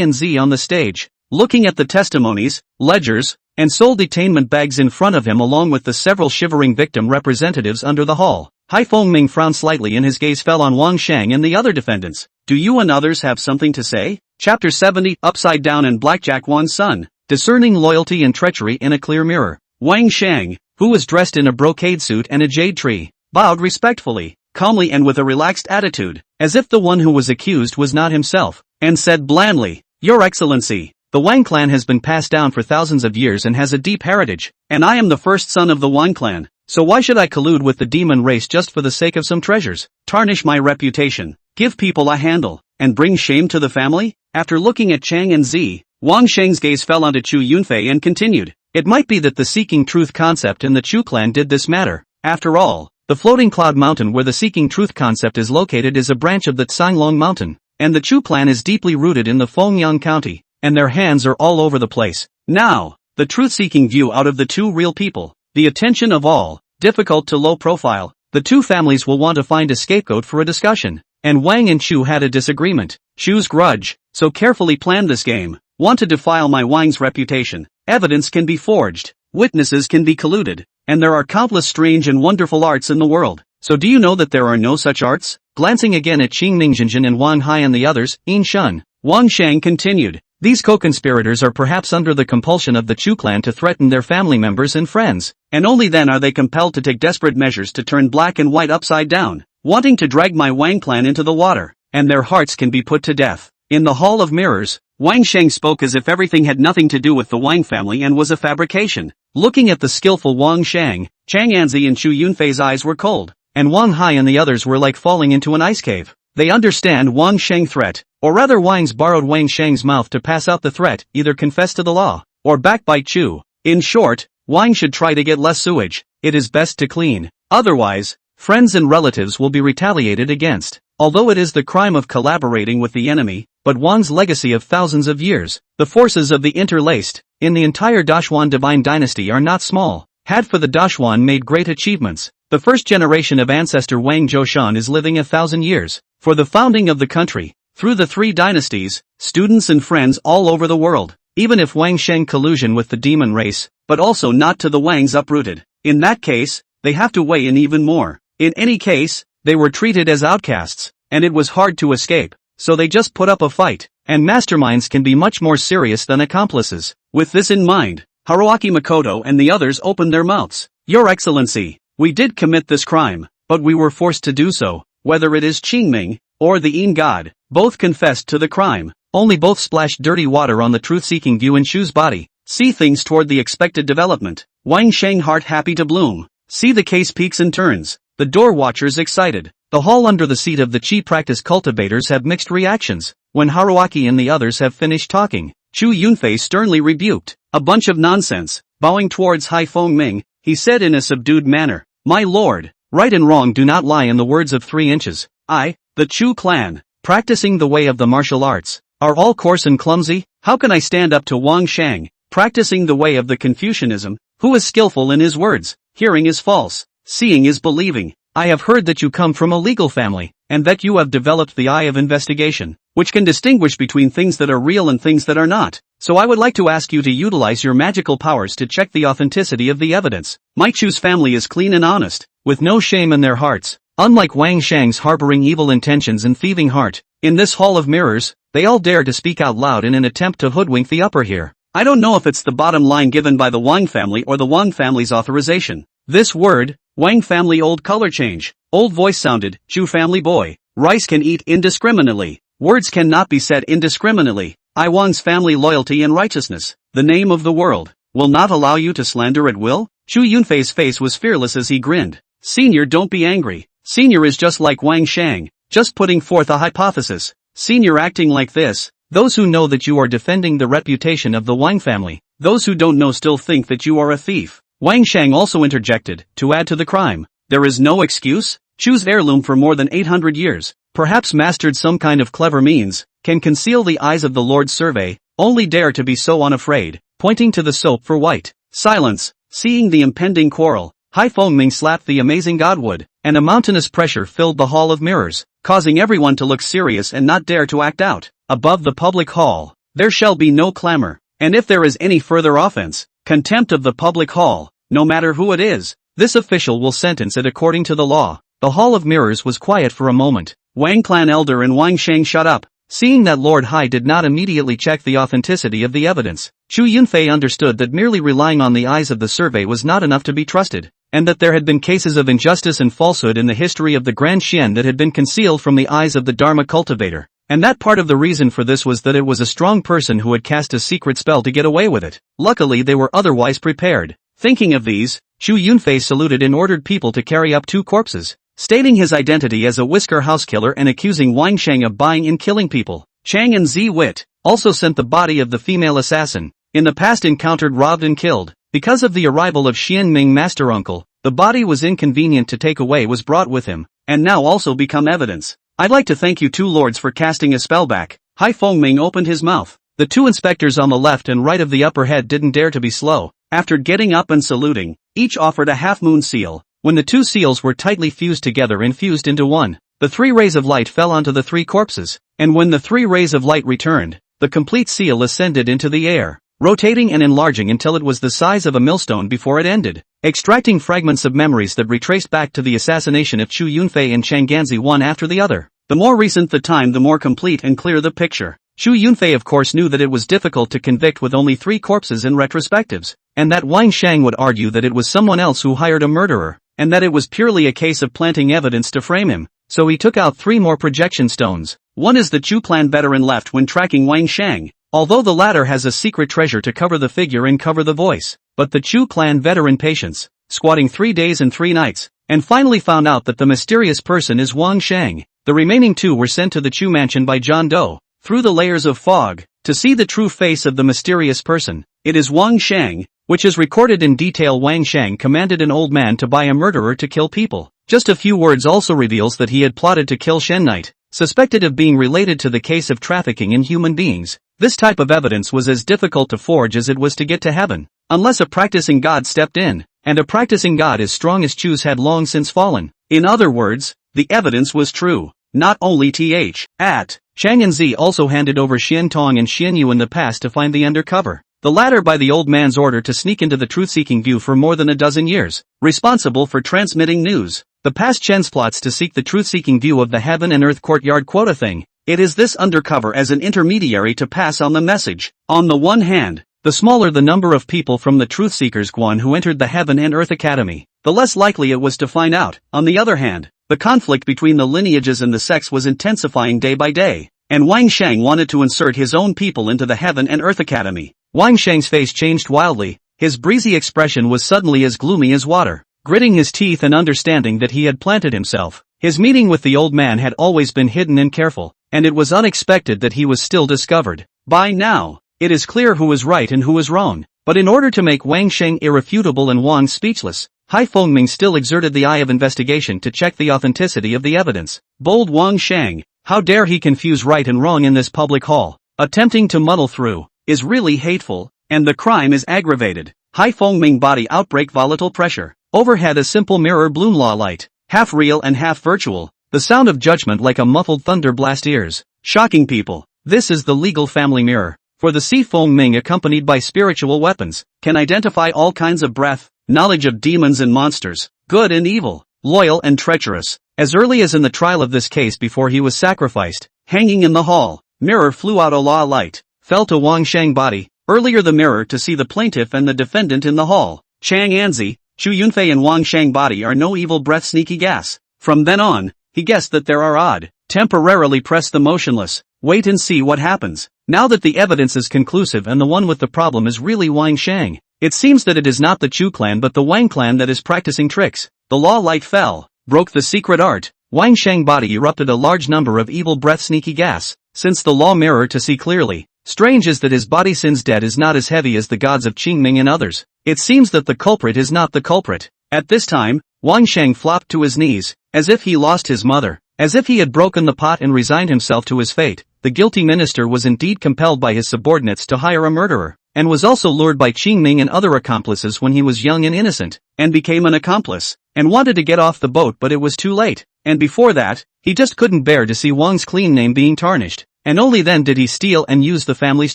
Anzi on the stage, looking at the testimonies, ledgers, and soul detainment bags in front of him along with the several shivering victim representatives under the hall. Hai Fengming frowned slightly and his gaze fell on Wang Shang and the other defendants. Do you and others have something to say? Chapter 70, Upside Down and Blackjack Wan's Son, Discerning Loyalty and Treachery in a Clear Mirror. Wang Shang, who was dressed in a brocade suit and a jade tree, bowed respectfully, calmly and with a relaxed attitude, as if the one who was accused was not himself, and said blandly, Your Excellency, the Wang clan has been passed down for thousands of years and has a deep heritage, and I am the first son of the Wang clan, so why should I collude with the demon race just for the sake of some treasures, tarnish my reputation, give people a handle, and bring shame to the family? After looking at Chang Anzi, Wang Shang's gaze fell onto Chu Yunfei and continued. It might be that the Seeking Truth concept and the Chu clan did this matter. After all, the floating cloud mountain where the Seeking Truth concept is located is a branch of the Tsanglong mountain, and the Chu clan is deeply rooted in the Fengyang County, and their hands are all over the place. Now, the truth-seeking view out of the two real people, the attention of all, difficult to low profile. The two families will want to find a scapegoat for a discussion. And Wang and Chu had a disagreement. Chu's grudge, so carefully planned this game, want to defile my Wang's reputation. Evidence can be forged, witnesses can be colluded, and there are countless strange and wonderful arts in the world. So do you know that there are no such arts? Glancing again at Qing Mingjinjin and Wang Hai and the others, Yin Shun, Wang Shang continued. These co-conspirators are perhaps under the compulsion of the Chu clan to threaten their family members and friends, and only then are they compelled to take desperate measures to turn black and white upside down, wanting to drag my Wang clan into the water, and their hearts can be put to death. In the Hall of Mirrors, Wang Shang spoke as if everything had nothing to do with the Wang family and was a fabrication. Looking at the skillful Wang Shang, Chang Anzi and Chu Yunfei's eyes were cold, and Wang Hai and the others were like falling into an ice cave. They understand Wang Shang threat, or rather Wang's borrowed Wang Shang's mouth to pass out the threat, either confess to the law, or backbite Chu. In short, Wang should try to get less sewage. It is best to clean. Otherwise, friends and relatives will be retaliated against. Although it is the crime of collaborating with the enemy, but Wang's legacy of thousands of years, the forces of the interlaced, in the entire Dashuan divine dynasty are not small. Had for the Dashuan made great achievements. The first generation of ancestor Wang Zhoushan is living 1,000 years. For the founding of the country, through the 3 dynasties, students and friends all over the world, even if Wang Sheng collusion with the demon race, but also not to the Wangs uprooted. In that case, they have to weigh in even more. In any case, they were treated as outcasts, and it was hard to escape, so they just put up a fight, and masterminds can be much more serious than accomplices. With this in mind, Haruaki Makoto and the others opened their mouths. Your Excellency, we did commit this crime, but we were forced to do so. Whether it is Qingming, or the Yin God, both confessed to the crime. Only both splashed dirty water on the truth-seeking Gu and Shu's body. See things toward the expected development. Wang Sheng heart happy to bloom. See the case peaks and turns. The door watchers excited. The hall under the seat of the Qi practice cultivators have mixed reactions. When Haruaki and the others have finished talking, Chu Yunfei sternly rebuked. A bunch of nonsense. Bowing towards Hai Fengming, he said in a subdued manner, My lord, right and wrong do not lie in the words of 3 inches. I, the Chu clan, practicing the way of the martial arts, are all coarse and clumsy? How can I stand up to Wang Shang, practicing the way of the Confucianism, who is skillful in his words? Hearing is false, seeing is believing. I have heard that you come from a legal family, and that you have developed the eye of investigation, which can distinguish between things that are real and things that are not. So I would like to ask you to utilize your magical powers to check the authenticity of the evidence. My Chu's family is clean and honest, with no shame in their hearts. Unlike Wang Shang's harboring evil intentions and thieving heart, in this hall of mirrors, they all dare to speak out loud in an attempt to hoodwink the upper here. I don't know if it's the bottom line given by the Wang family or the Wang family's authorization. This word, Wang family old color change, old voice sounded, Chu family boy, rice can eat indiscriminately, words cannot be said indiscriminately, I Wang's family loyalty and righteousness, the name of the world, will not allow you to slander at will? Chu Yunfei's face was fearless as he grinned. Senior, don't be angry. Senior is just like Wang Shang, just putting forth a hypothesis. Senior acting like this, those who know that you are defending the reputation of the Wang family, those who don't know still think that you are a thief. Wang Shang also interjected, to add to the crime. There is no excuse? Chu's heirloom for more than 800 years, perhaps mastered some kind of clever means, can conceal the eyes of the Lord's survey, only dare to be so unafraid, pointing to the soap for white. Silence. Seeing the impending quarrel, Hai Fengming slapped the amazing godwood, and a mountainous pressure filled the hall of mirrors, causing everyone to look serious and not dare to act out. Above the public hall, there shall be no clamor, and if there is any further offense, contempt of the public hall, no matter who it is, this official will sentence it according to the law. The hall of mirrors was quiet for a moment. Wang clan elder and Wang Sheng shut up. Seeing that Lord Hai did not immediately check the authenticity of the evidence, Chu Yunfei understood that merely relying on the eyes of the survey was not enough to be trusted, and that there had been cases of injustice and falsehood in the history of the Grand Xian that had been concealed from the eyes of the Dharma cultivator, and that part of the reason for this was that it was a strong person who had cast a secret spell to get away with it. Luckily they were otherwise prepared. Thinking of these, Chu Yunfei saluted and ordered people to carry up 2 corpses. Stating his identity as a Whisker house killer and accusing Wang Sheng of buying and killing people. Chang and Zi Wit also sent the body of the female assassin, in the past encountered, robbed and killed. Because of the arrival of Xian Ming master uncle, the body was inconvenient to take away was brought with him, and now also become evidence. I'd like to thank you 2 lords for casting a spell back. Hai Fengming opened his mouth. The 2 inspectors on the left and right of the upper head didn't dare to be slow. After getting up and saluting, each offered a half-moon seal. when the two seals were tightly fused together and fused into one. The 3 rays of light fell onto the 3 corpses, and when the 3 rays of light returned, the complete seal ascended into the air, rotating and enlarging until it was the size of a millstone before it ended, extracting fragments of memories that retraced back to the assassination of Chu Yunfei and Chang Ganzi one after the other. The more recent the time, the more complete and clear the picture. Chu Yunfei of course knew that it was difficult to convict with only 3 corpses in retrospectives, and that Wang Shang would argue that it was someone else who hired a murderer, and that it was purely a case of planting evidence to frame him. So he took out 3 more projection stones. One is the Chu clan veteran left when tracking Wang Shang, although the latter has a secret treasure to cover the figure and cover the voice. But the Chu clan veteran patience, squatting 3 days and 3 nights, and finally found out that the mysterious person is Wang Shang. The remaining 2 were sent to the Chu mansion by John Doe, through the layers of fog, to see the true face of the mysterious person. It is Wang Shang, which is recorded in detail. Wang Shang commanded an old man to buy a murderer to kill people. Just a few words also reveals that he had plotted to kill Shen Knight, suspected of being related to the case of trafficking in human beings. This type of evidence was as difficult to forge as it was to get to heaven, unless a practicing god stepped in, and a practicing god as strong as Chu's had long since fallen. In other words, the evidence was true. Not only Chang and Zi also handed over Xian Tong and Xian Yu in the past to find the undercover, the latter by the old man's order to sneak into the truth-seeking view for more than a dozen years, responsible for transmitting news. The past Chen's plots to seek the truth-seeking view of the heaven and earth courtyard quota thing. It is this undercover as an intermediary to pass on the message. On the one hand, the smaller the number of people from the truth-seekers Guan who entered the Heaven and Earth Academy, the less likely it was to find out. On the other hand, the conflict between the lineages and the sects was intensifying day by day, and Wang Shang wanted to insert his own people into the Heaven and Earth Academy. Wang Shang's face changed wildly. His breezy expression was suddenly as gloomy as water, gritting his teeth and understanding that he had planted himself. His meeting with the old man had always been hidden and careful, and it was unexpected that he was still discovered. By now, it is clear who was right and who was wrong, but in order to make Wang Shang irrefutable and Wang speechless, Hai Fengming still exerted the eye of investigation to check the authenticity of the evidence. Bold Wang Shang, how dare he confuse right and wrong in this public hall, attempting to muddle through, is really hateful, and the crime is aggravated. Hai Fengming body outbreak volatile pressure. Overhead a simple mirror bloom law light, half real and half virtual, the sound of judgment like a muffled thunder blast ears, shocking people. This is the legal family mirror, for the Si Fengming accompanied by spiritual weapons, can identify all kinds of breath, knowledge of demons and monsters, good and evil, loyal and treacherous. As early as in the trial of this case before he was sacrificed, hanging in the hall, mirror flew out a law light, fell to Wang Shang body, earlier the mirror to see the plaintiff and the defendant in the hall, Chang Anzi, Chu Yunfei and Wang Shang body are no evil breath sneaky gas. From then on, he guessed that there are odd, temporarily press the motionless, wait and see what happens. Now that the evidence is conclusive and the one with the problem is really Wang Shang, it seems that it is not the Chu clan but the Wang clan that is practicing tricks. The law light fell, broke the secret art. Wang Shang body erupted a large number of evil breath sneaky gas, since the law mirror to see clearly. Strange is that his body sin's debt is not as heavy as the gods of Qingming and others. It seems that the culprit is not the culprit. At this time, Wang Shang flopped to his knees, as if he lost his mother, as if he had broken the pot and resigned himself to his fate. The guilty minister was indeed compelled by his subordinates to hire a murderer, and was also lured by Qingming and other accomplices when he was young and innocent, and became an accomplice, and wanted to get off the boat but it was too late, and before that, he just couldn't bear to see Wang's clean name being tarnished, and only then did he steal and use the family's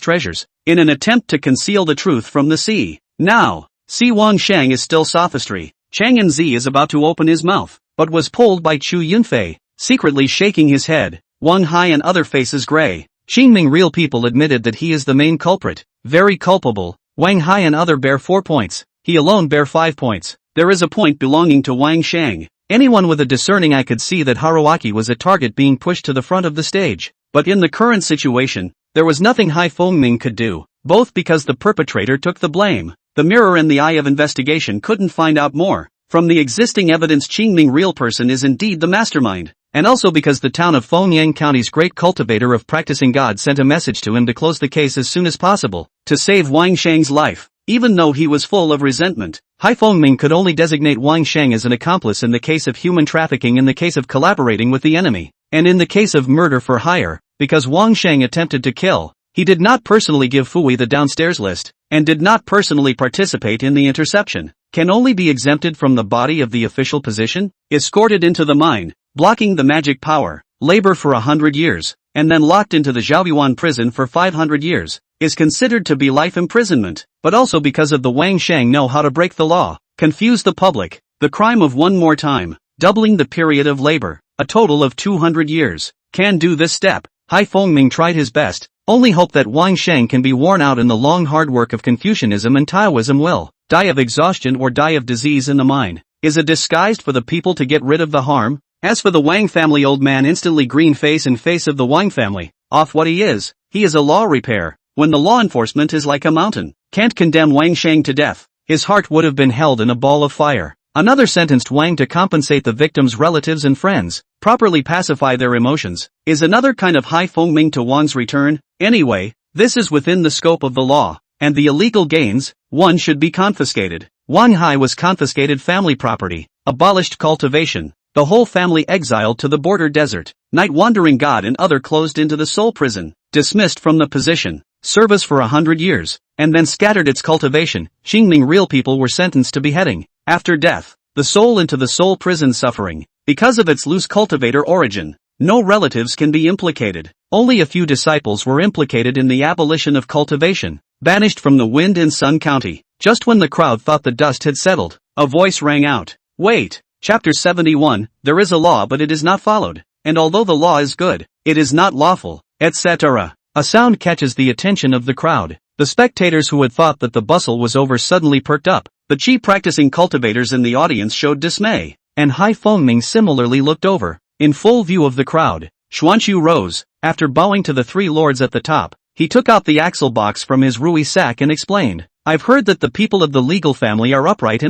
treasures, in an attempt to conceal the truth from the sea. Now, see Wang Shang is still sophistry. Chang Anzi is about to open his mouth, but was pulled by Chu Yunfei, secretly shaking his head. Wang Hai and other faces gray. Qingming real people admitted that he is the main culprit, very culpable. Wang Hai and other bear 4 points, he alone bear 5 points. There is a point belonging to Wang Shang. Anyone with a discerning eye could see that Haruaki was a target being pushed to the front of the stage. But in the current situation, there was nothing Hai Fengming could do, both because the perpetrator took the blame. The mirror and the eye of investigation couldn't find out more. From the existing evidence Qingming real person is indeed the mastermind, and also because the town of Fengyang County's great cultivator of practicing God sent a message to him to close the case as soon as possible, to save Wang Shang's life, even though he was full of resentment. Hai Fengming could only designate Wang Shang as an accomplice in the case of human trafficking, in the case of collaborating with the enemy, and in the case of murder for hire, because Wang Shang attempted to kill. He did not personally give Fui the downstairs list, and did not personally participate in the interception. can only be exempted from the body of the official position, escorted into the mine, blocking the magic power, labor for 100 years, and then locked into the Zhaoyuan prison for 500 years, is considered to be life imprisonment, but also because of the Wang Shang know how to break the law, confuse the public, the crime of one more time, doubling the period of labor, a total of 200 years, can do this step. Hai Fengming tried his best, only hope that Wang Shang can be worn out in the long hard work of Confucianism and Taoism will die of exhaustion or die of disease in the mine. Is it disguised for the people to get rid of the harm? As for the Wang family, old man instantly green face in face of the Wang family, off what he is a law repair, when the law enforcement is like a mountain, can't condemn Wang Shang to death, his heart would have been held in a ball of fire. Another sentenced Wang to compensate the victim's relatives and friends, properly pacify their emotions, is another kind of Hai Fengming to Wang's return. Anyway, this is within the scope of the law, and the illegal gains, one should be confiscated. Wang Hai was confiscated family property, abolished cultivation, the whole family exiled to the border desert, night wandering god and other closed into the soul prison, dismissed from the position, service for 100 years, and then scattered its cultivation. Xingming real people were sentenced to beheading. After death, the soul into the soul prison suffering, because of its loose cultivator origin. No relatives can be implicated, only a few disciples were implicated in the abolition of cultivation, banished from the Wind and Sun County. Just when the crowd thought the dust had settled, a voice rang out. Wait! Chapter 71, there is a law but it is not followed, and although the law is good, it is not lawful, etc. A sound catches the attention of the crowd. The spectators who had thought that the bustle was over suddenly perked up. The cheap practicing cultivators in the audience showed dismay, and Hai Fengming similarly looked over. In full view of the crowd, Xuanqiu rose. After bowing to the three lords at the top, he took out the axle box from his rui sack and explained, I've heard that the people of the legal family are upright,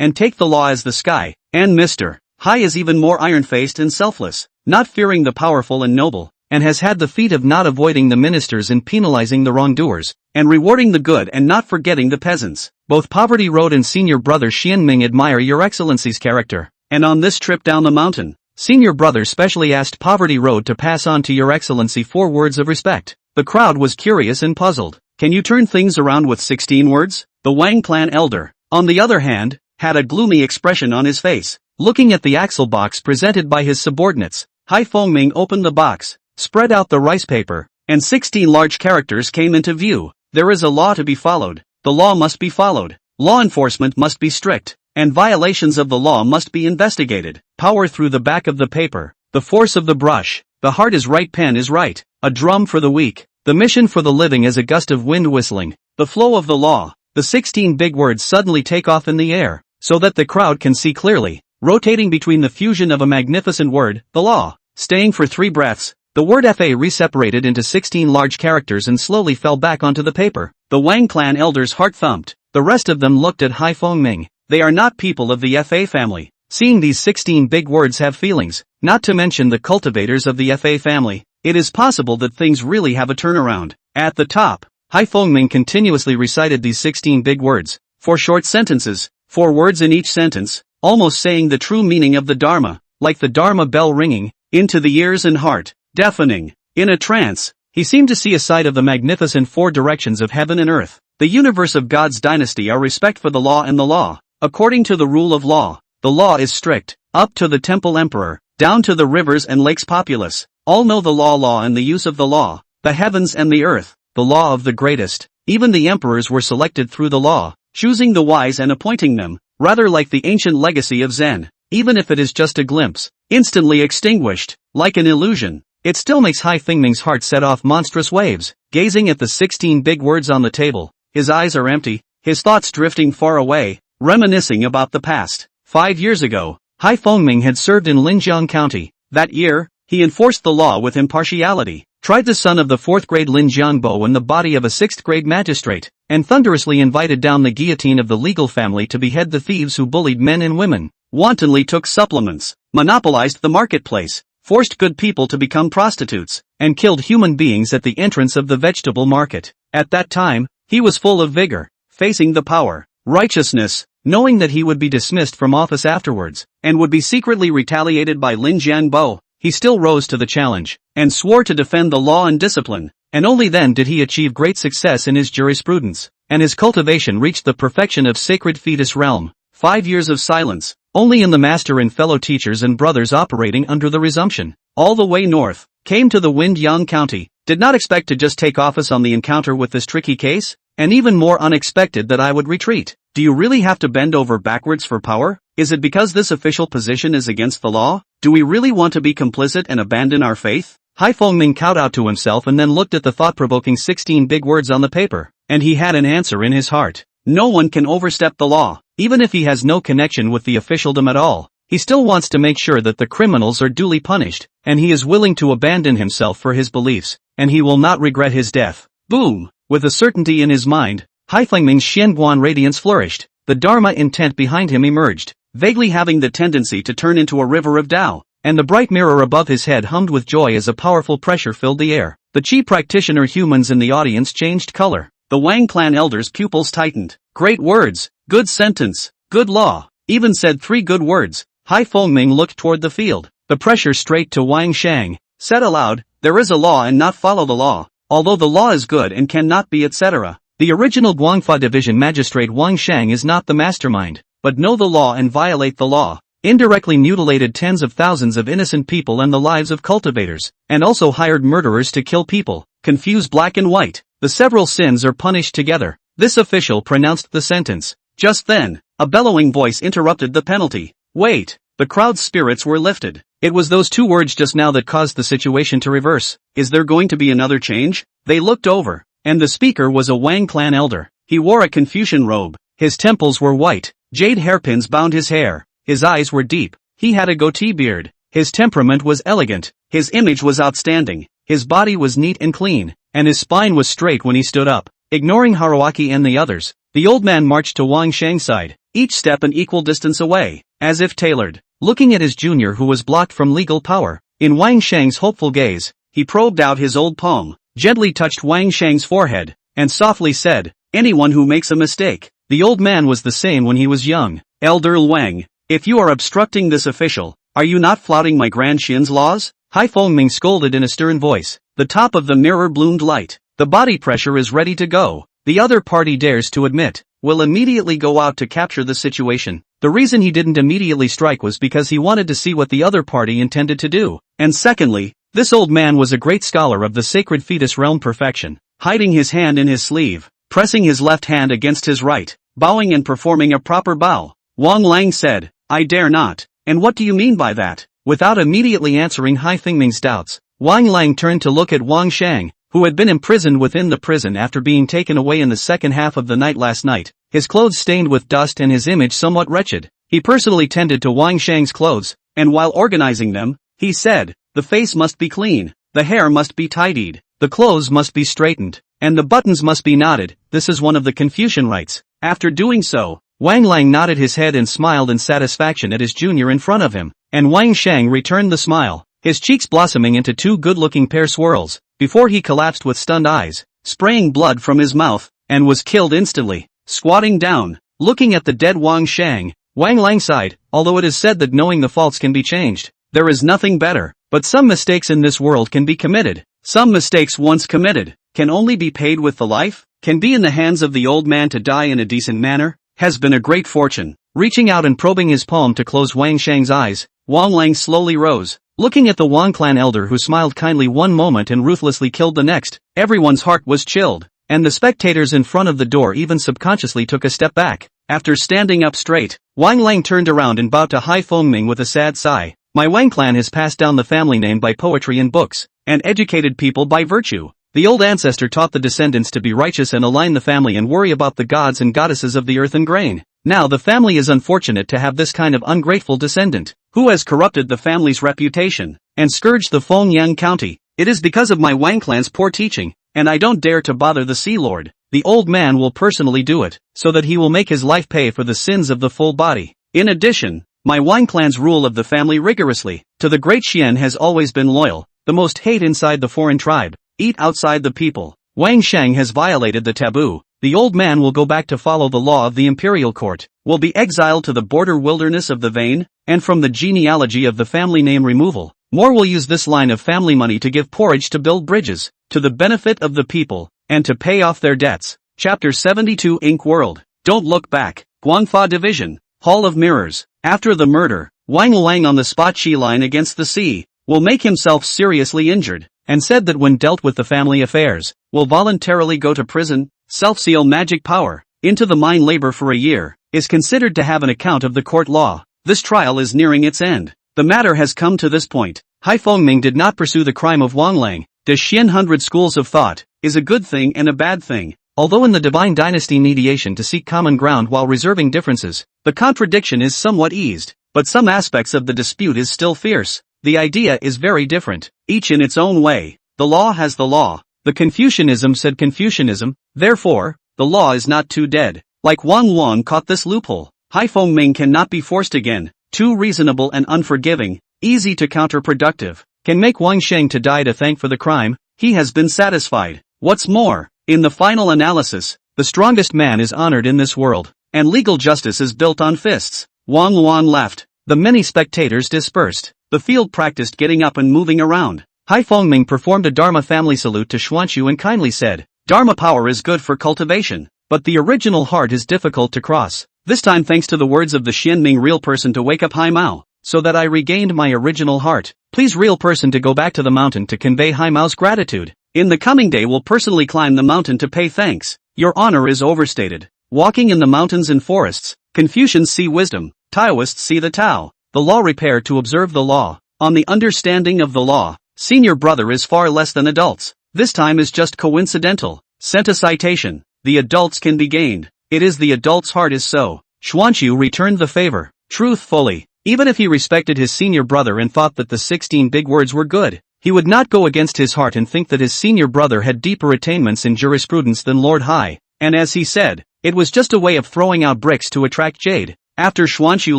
and take the law as the sky, and Mr. Hai is even more iron-faced and selfless, not fearing the powerful and noble, and has had the feat of not avoiding the ministers in penalizing the wrongdoers, and rewarding the good and not forgetting the peasants. Both Poverty Road and Senior Brother Xianming admire Your Excellency's character, and on this trip down the mountain, Senior Brother specially asked Poverty Road to pass on to Your Excellency 4 words of respect. The crowd was curious and puzzled. Can you turn things around with 16 words? The Wang clan elder, on the other hand, had a gloomy expression on his face. Looking at the axle box presented by his subordinates, Hai Fengming opened the box, spread out the rice paper, and 16 large characters came into view. There is a law to be followed. The law must be followed. Law enforcement must be strict, and violations of the law must be investigated. Power through the back of the paper, the force of the brush, the heart is right, pen is right, a drum for the weak, the mission for the living is a gust of wind whistling, the flow of the law. The 16 big words suddenly take off in the air, so that the crowd can see clearly, rotating between the fusion of a magnificent word, the law, staying for 3 breaths. The word FA re-separated into 16 large characters and slowly fell back onto the paper. The Wang clan elders' heart thumped. The rest of them looked at Hai Fengming. They are not people of the FA family. Seeing these 16 big words have feelings, not to mention the cultivators of the FA family, it is possible that things really have a turnaround. At the top, Hai Fengming continuously recited these 16 big words, 4 short sentences, 4 words in each sentence, almost saying the true meaning of the Dharma, like the Dharma bell ringing, into the ears and heart, deafening. In a trance, he seemed to see a sight of the magnificent 4 directions of heaven and earth. The universe of God's dynasty are respect for the law and the law. According to the rule of law, the law is strict, up to the temple emperor, down to the rivers and lakes populace. All know the law and the use of the law, the heavens and the earth, the law of the greatest. Even the emperors were selected through the law, choosing the wise and appointing them, rather like the ancient legacy of Zen. Even if it is just a glimpse, instantly extinguished, like an illusion, it still makes Hai Fengming's heart set off monstrous waves. Gazing at the 16 big words on the table, his eyes are empty, his thoughts drifting far away, reminiscing about the past. 5 years ago, Hai Fengming had served in Linjiang County. That year, he enforced the law with impartiality, tried the son of the 4th grade Linjiang Bo in the body of a 6th grade magistrate, and thunderously invited down the guillotine of the legal family to behead the thieves who bullied men and women, wantonly took supplements, monopolized the marketplace, forced good people to become prostitutes, and killed human beings at the entrance of the vegetable market. At that time, he was full of vigor, facing the power, righteousness, knowing that he would be dismissed from office afterwards, and would be secretly retaliated by Lin Jianbo. He still rose to the challenge, and swore to defend the law and discipline, and only then did he achieve great success in his jurisprudence. and his cultivation reached the perfection of sacred fetus realm. 5 years of silence. Only in the master and fellow teachers and brothers operating under the resumption. All the way north. Came to the Wind-Yang County. Did not expect to just take office on the encounter with this tricky case, and even more unexpected that I would retreat. Do you really have to bend over backwards for power? Is it because this official position is against the law? Do we really want to be complicit and abandon our faith? Hai Fengming cowed out to himself and then looked at the thought-provoking 16 big words on the paper, and he had an answer in his heart. No one can overstep the law, even if he has no connection with the officialdom at all. He still wants to make sure that the criminals are duly punished, and he is willing to abandon himself for his beliefs, and he will not regret his death. Boom! With a certainty in his mind, Hai Fengming's Xianguan radiance flourished. The Dharma intent behind him emerged, vaguely having the tendency to turn into a river of Tao, and the bright mirror above his head hummed with joy as a powerful pressure filled the air. The chi practitioner humans in the audience changed color. The Wang clan elders' pupils tightened. Great words, good sentence, good law, even said 3 good words. Hai Fengming looked toward the field. The pressure straight to Wang Shang, said aloud, there is a law and not follow the law, although the law is good and cannot be etc. The original Guangfa division magistrate Wang Shang is not the mastermind, but know the law and violate the law. Indirectly mutilated tens of thousands of innocent people and the lives of cultivators, and also hired murderers to kill people, confuse black and white. The several sins are punished together. This official pronounced the sentence. Just then, a bellowing voice interrupted the penalty. Wait, the crowd's spirits were lifted. It was those 2 words just now that caused the situation to reverse. Is there going to be another change? They looked over, and the speaker was a Wang clan elder. He wore a Confucian robe. His temples were white. Jade hairpins bound his hair. His eyes were deep. He had a goatee beard. His temperament was elegant. His image was outstanding. His body was neat and clean, and his spine was straight when he stood up. Ignoring Haruaki and the others, the old man marched to Wang Shang's side, each step an equal distance away, as if tailored. Looking at his junior who was blocked from legal power, in Wang Shang's hopeful gaze, he probed out his old palm, gently touched Wang Shang's forehead, and softly said, anyone who makes a mistake. The old man was the same when he was young. Elder Wang, if you are obstructing this official, are you not flouting my Grand Shin's laws? Hai Fengming scolded in a stern voice. The top of the mirror bloomed light. The body pressure is ready to go. The other party dares to admit, will immediately go out to capture the situation. The reason he didn't immediately strike was because he wanted to see what the other party intended to do. And secondly, this old man was a great scholar of the sacred fetus realm perfection, hiding his hand in his sleeve, pressing his left hand against his right, bowing and performing a proper bow. Wang Lang said, I dare not. And what do you mean by that? Without immediately answering Hai Fengming's doubts, Wang Lang turned to look at Wang Shang, who had been imprisoned within the prison after being taken away in the second half of the night last night, his clothes stained with dust and his image somewhat wretched. He personally tended to Wang Shang's clothes, and while organizing them, he said, the face must be clean, the hair must be tidied, the clothes must be straightened, and the buttons must be knotted. This is one of the Confucian rites. After doing so, Wang Lang nodded his head and smiled in satisfaction at his junior in front of him, and Wang Shang returned the smile, his cheeks blossoming into 2 good-looking pear swirls, before he collapsed with stunned eyes, spraying blood from his mouth, and was killed instantly. Squatting down, looking at the dead Wang Shang, Wang Lang sighed. Although it is said that knowing the faults can be changed, there is nothing better, but some mistakes in this world can be committed. Some mistakes once committed, can only be paid with the life, can be in the hands of the old man to die in a decent manner, has been a great fortune. Reaching out and probing his palm to close Wang Shang's eyes, Wang Lang slowly rose, looking at the Wang clan elder who smiled kindly one moment and ruthlessly killed the next. Everyone's heart was chilled, and the spectators in front of the door even subconsciously took a step back. After standing up straight, Wang Lang turned around and bowed to Hai Fengming with a sad sigh. My Wang clan has passed down the family name by poetry and books, and educated people by virtue. The old ancestor taught the descendants to be righteous and align the family and worry about the gods and goddesses of the earth and grain. Now the family is unfortunate to have this kind of ungrateful descendant, who has corrupted the family's reputation, and scourged the Fengyang County. It is because of my Wang clan's poor teaching, and I don't dare to bother the Sea Lord. The old man will personally do it, so that he will make his life pay for the sins of the full body. In addition, my Wang clan's rule of the family rigorously, to the great Xian has always been loyal, the most hate inside the foreign tribe, eat outside the people. Wang Shang has violated the taboo. The old man will go back to follow the law of the imperial court, will be exiled to the border wilderness of the vein, and from the genealogy of the family name removal. More will use this line of family money to give porridge to build bridges, to the benefit of the people, and to pay off their debts. Chapter 72 Ink World. Don't Look Back. Guangfa Division. Hall of Mirrors. After the murder, Wang Lang on the spot Shi line against the sea, will make himself seriously injured, and said that when dealt with the family affairs, will voluntarily go to prison, self-seal magic power, into the mine labor for a year, is considered to have an account of the court law. This trial is nearing its end. The matter has come to this point. Hai Fengming did not pursue the crime of Wang Lang. The Xian 100 schools of thought is a good thing and a bad thing. Although in the Divine Dynasty mediation to seek common ground while reserving differences, the contradiction is somewhat eased, but some aspects of the dispute is still fierce. The idea is very different, each in its own way. The law has the law. The Confucianism said Confucianism, therefore, the law is not too dead. Like Wang Wan caught this loophole. Hai Fengming cannot be forced again. Too reasonable and unforgiving, easy to counterproductive, can make Wang Sheng to die to thank for the crime. He has been satisfied. What's more, in the final analysis, the strongest man is honored in this world, and legal justice is built on fists. Wang Wan left. The many spectators dispersed. The field practiced getting up and moving around. Hai Fengming performed a Dharma family salute to Xuanxu and kindly said, Dharma power is good for cultivation, but the original heart is difficult to cross. This time thanks to the words of the Xianming real person to wake up Hai Mao, so that I regained my original heart. Please real person to go back to the mountain to convey Hai Mao's gratitude. In the coming day will personally climb the mountain to pay thanks. Your honor is overstated. Walking in the mountains and forests, Confucians see wisdom, Taoists see the Tao. The law repair to observe the law. On the understanding of the law, senior brother is far less than adults. This time is just coincidental. Sent a citation. The adults can be gained. It is the adult's heart is so. Xuanxu returned the favor. Truthfully, even if he respected his senior brother and thought that the 16 big words were good, he would not go against his heart and think that his senior brother had deeper attainments in jurisprudence than Lord Hai. And as he said, it was just a way of throwing out bricks to attract jade. After Xuanxu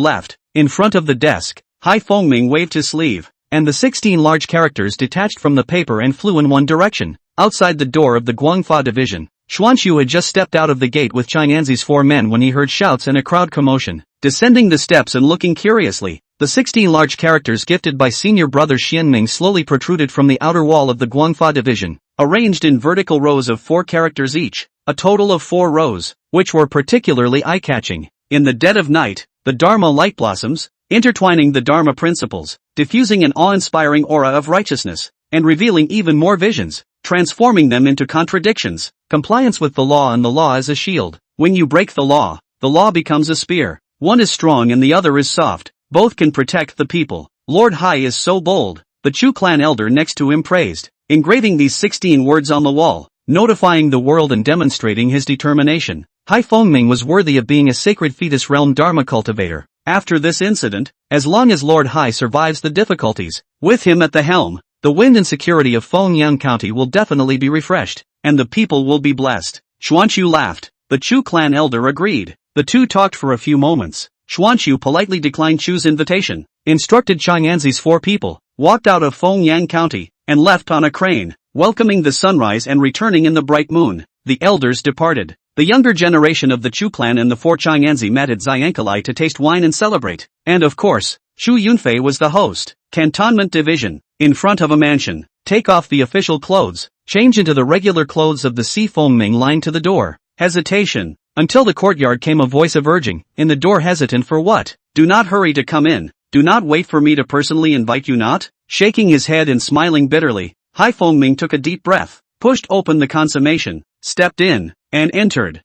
left, in front of the desk, Hai Fengming waved his sleeve, and the 16 large characters detached from the paper and flew in one direction. Outside the door of the Guangfa division, Xuanxu had just stepped out of the gate with Chang'anzi's 4 men when he heard shouts and a crowd commotion. Descending the steps and looking curiously, the 16 large characters gifted by senior brother Xianming slowly protruded from the outer wall of the Guangfa division, arranged in vertical rows of 4 characters each, a total of 4 rows, which were particularly eye-catching. In the dead of night, the Dharma light blossoms, intertwining the Dharma principles, diffusing an awe-inspiring aura of righteousness, and revealing even more visions, transforming them into contradictions. Compliance with the law and the law is a shield. When you break the law becomes a spear. One is strong and the other is soft. Both can protect the people. Lord Hai is so bold. The Chu clan elder next to him praised, engraving these 16 words on the wall, notifying the world and demonstrating his determination. Hai Fengming was worthy of being a sacred fetus realm Dharma cultivator. After this incident, as long as Lord Hai survives the difficulties, with him at the helm, the wind and security of Fengyang County will definitely be refreshed, and the people will be blessed. Xuanxu laughed. The Chu clan elder agreed. The two talked for a few moments. Xuanxu politely declined Chu's invitation, instructed Chang'anzi's 4 people, walked out of Fengyang County, and left on a crane, welcoming the sunrise and returning in the bright moon. The elders departed. The younger generation of the Chu clan and the 4 Chang'anzi met at Xiankalai to taste wine and celebrate. And of course, Chu Yunfei was the host. Cantonment Division. In front of a mansion. Take off the official clothes. Change into the regular clothes of the Si Fengming line to the door. Hesitation. Until the courtyard came a voice of urging. In the door hesitant for what? Do not hurry to come in. Do not wait for me to personally invite you not? Shaking his head and smiling bitterly, Hai Fengming took a deep breath, pushed open the consummation, stepped in, and entered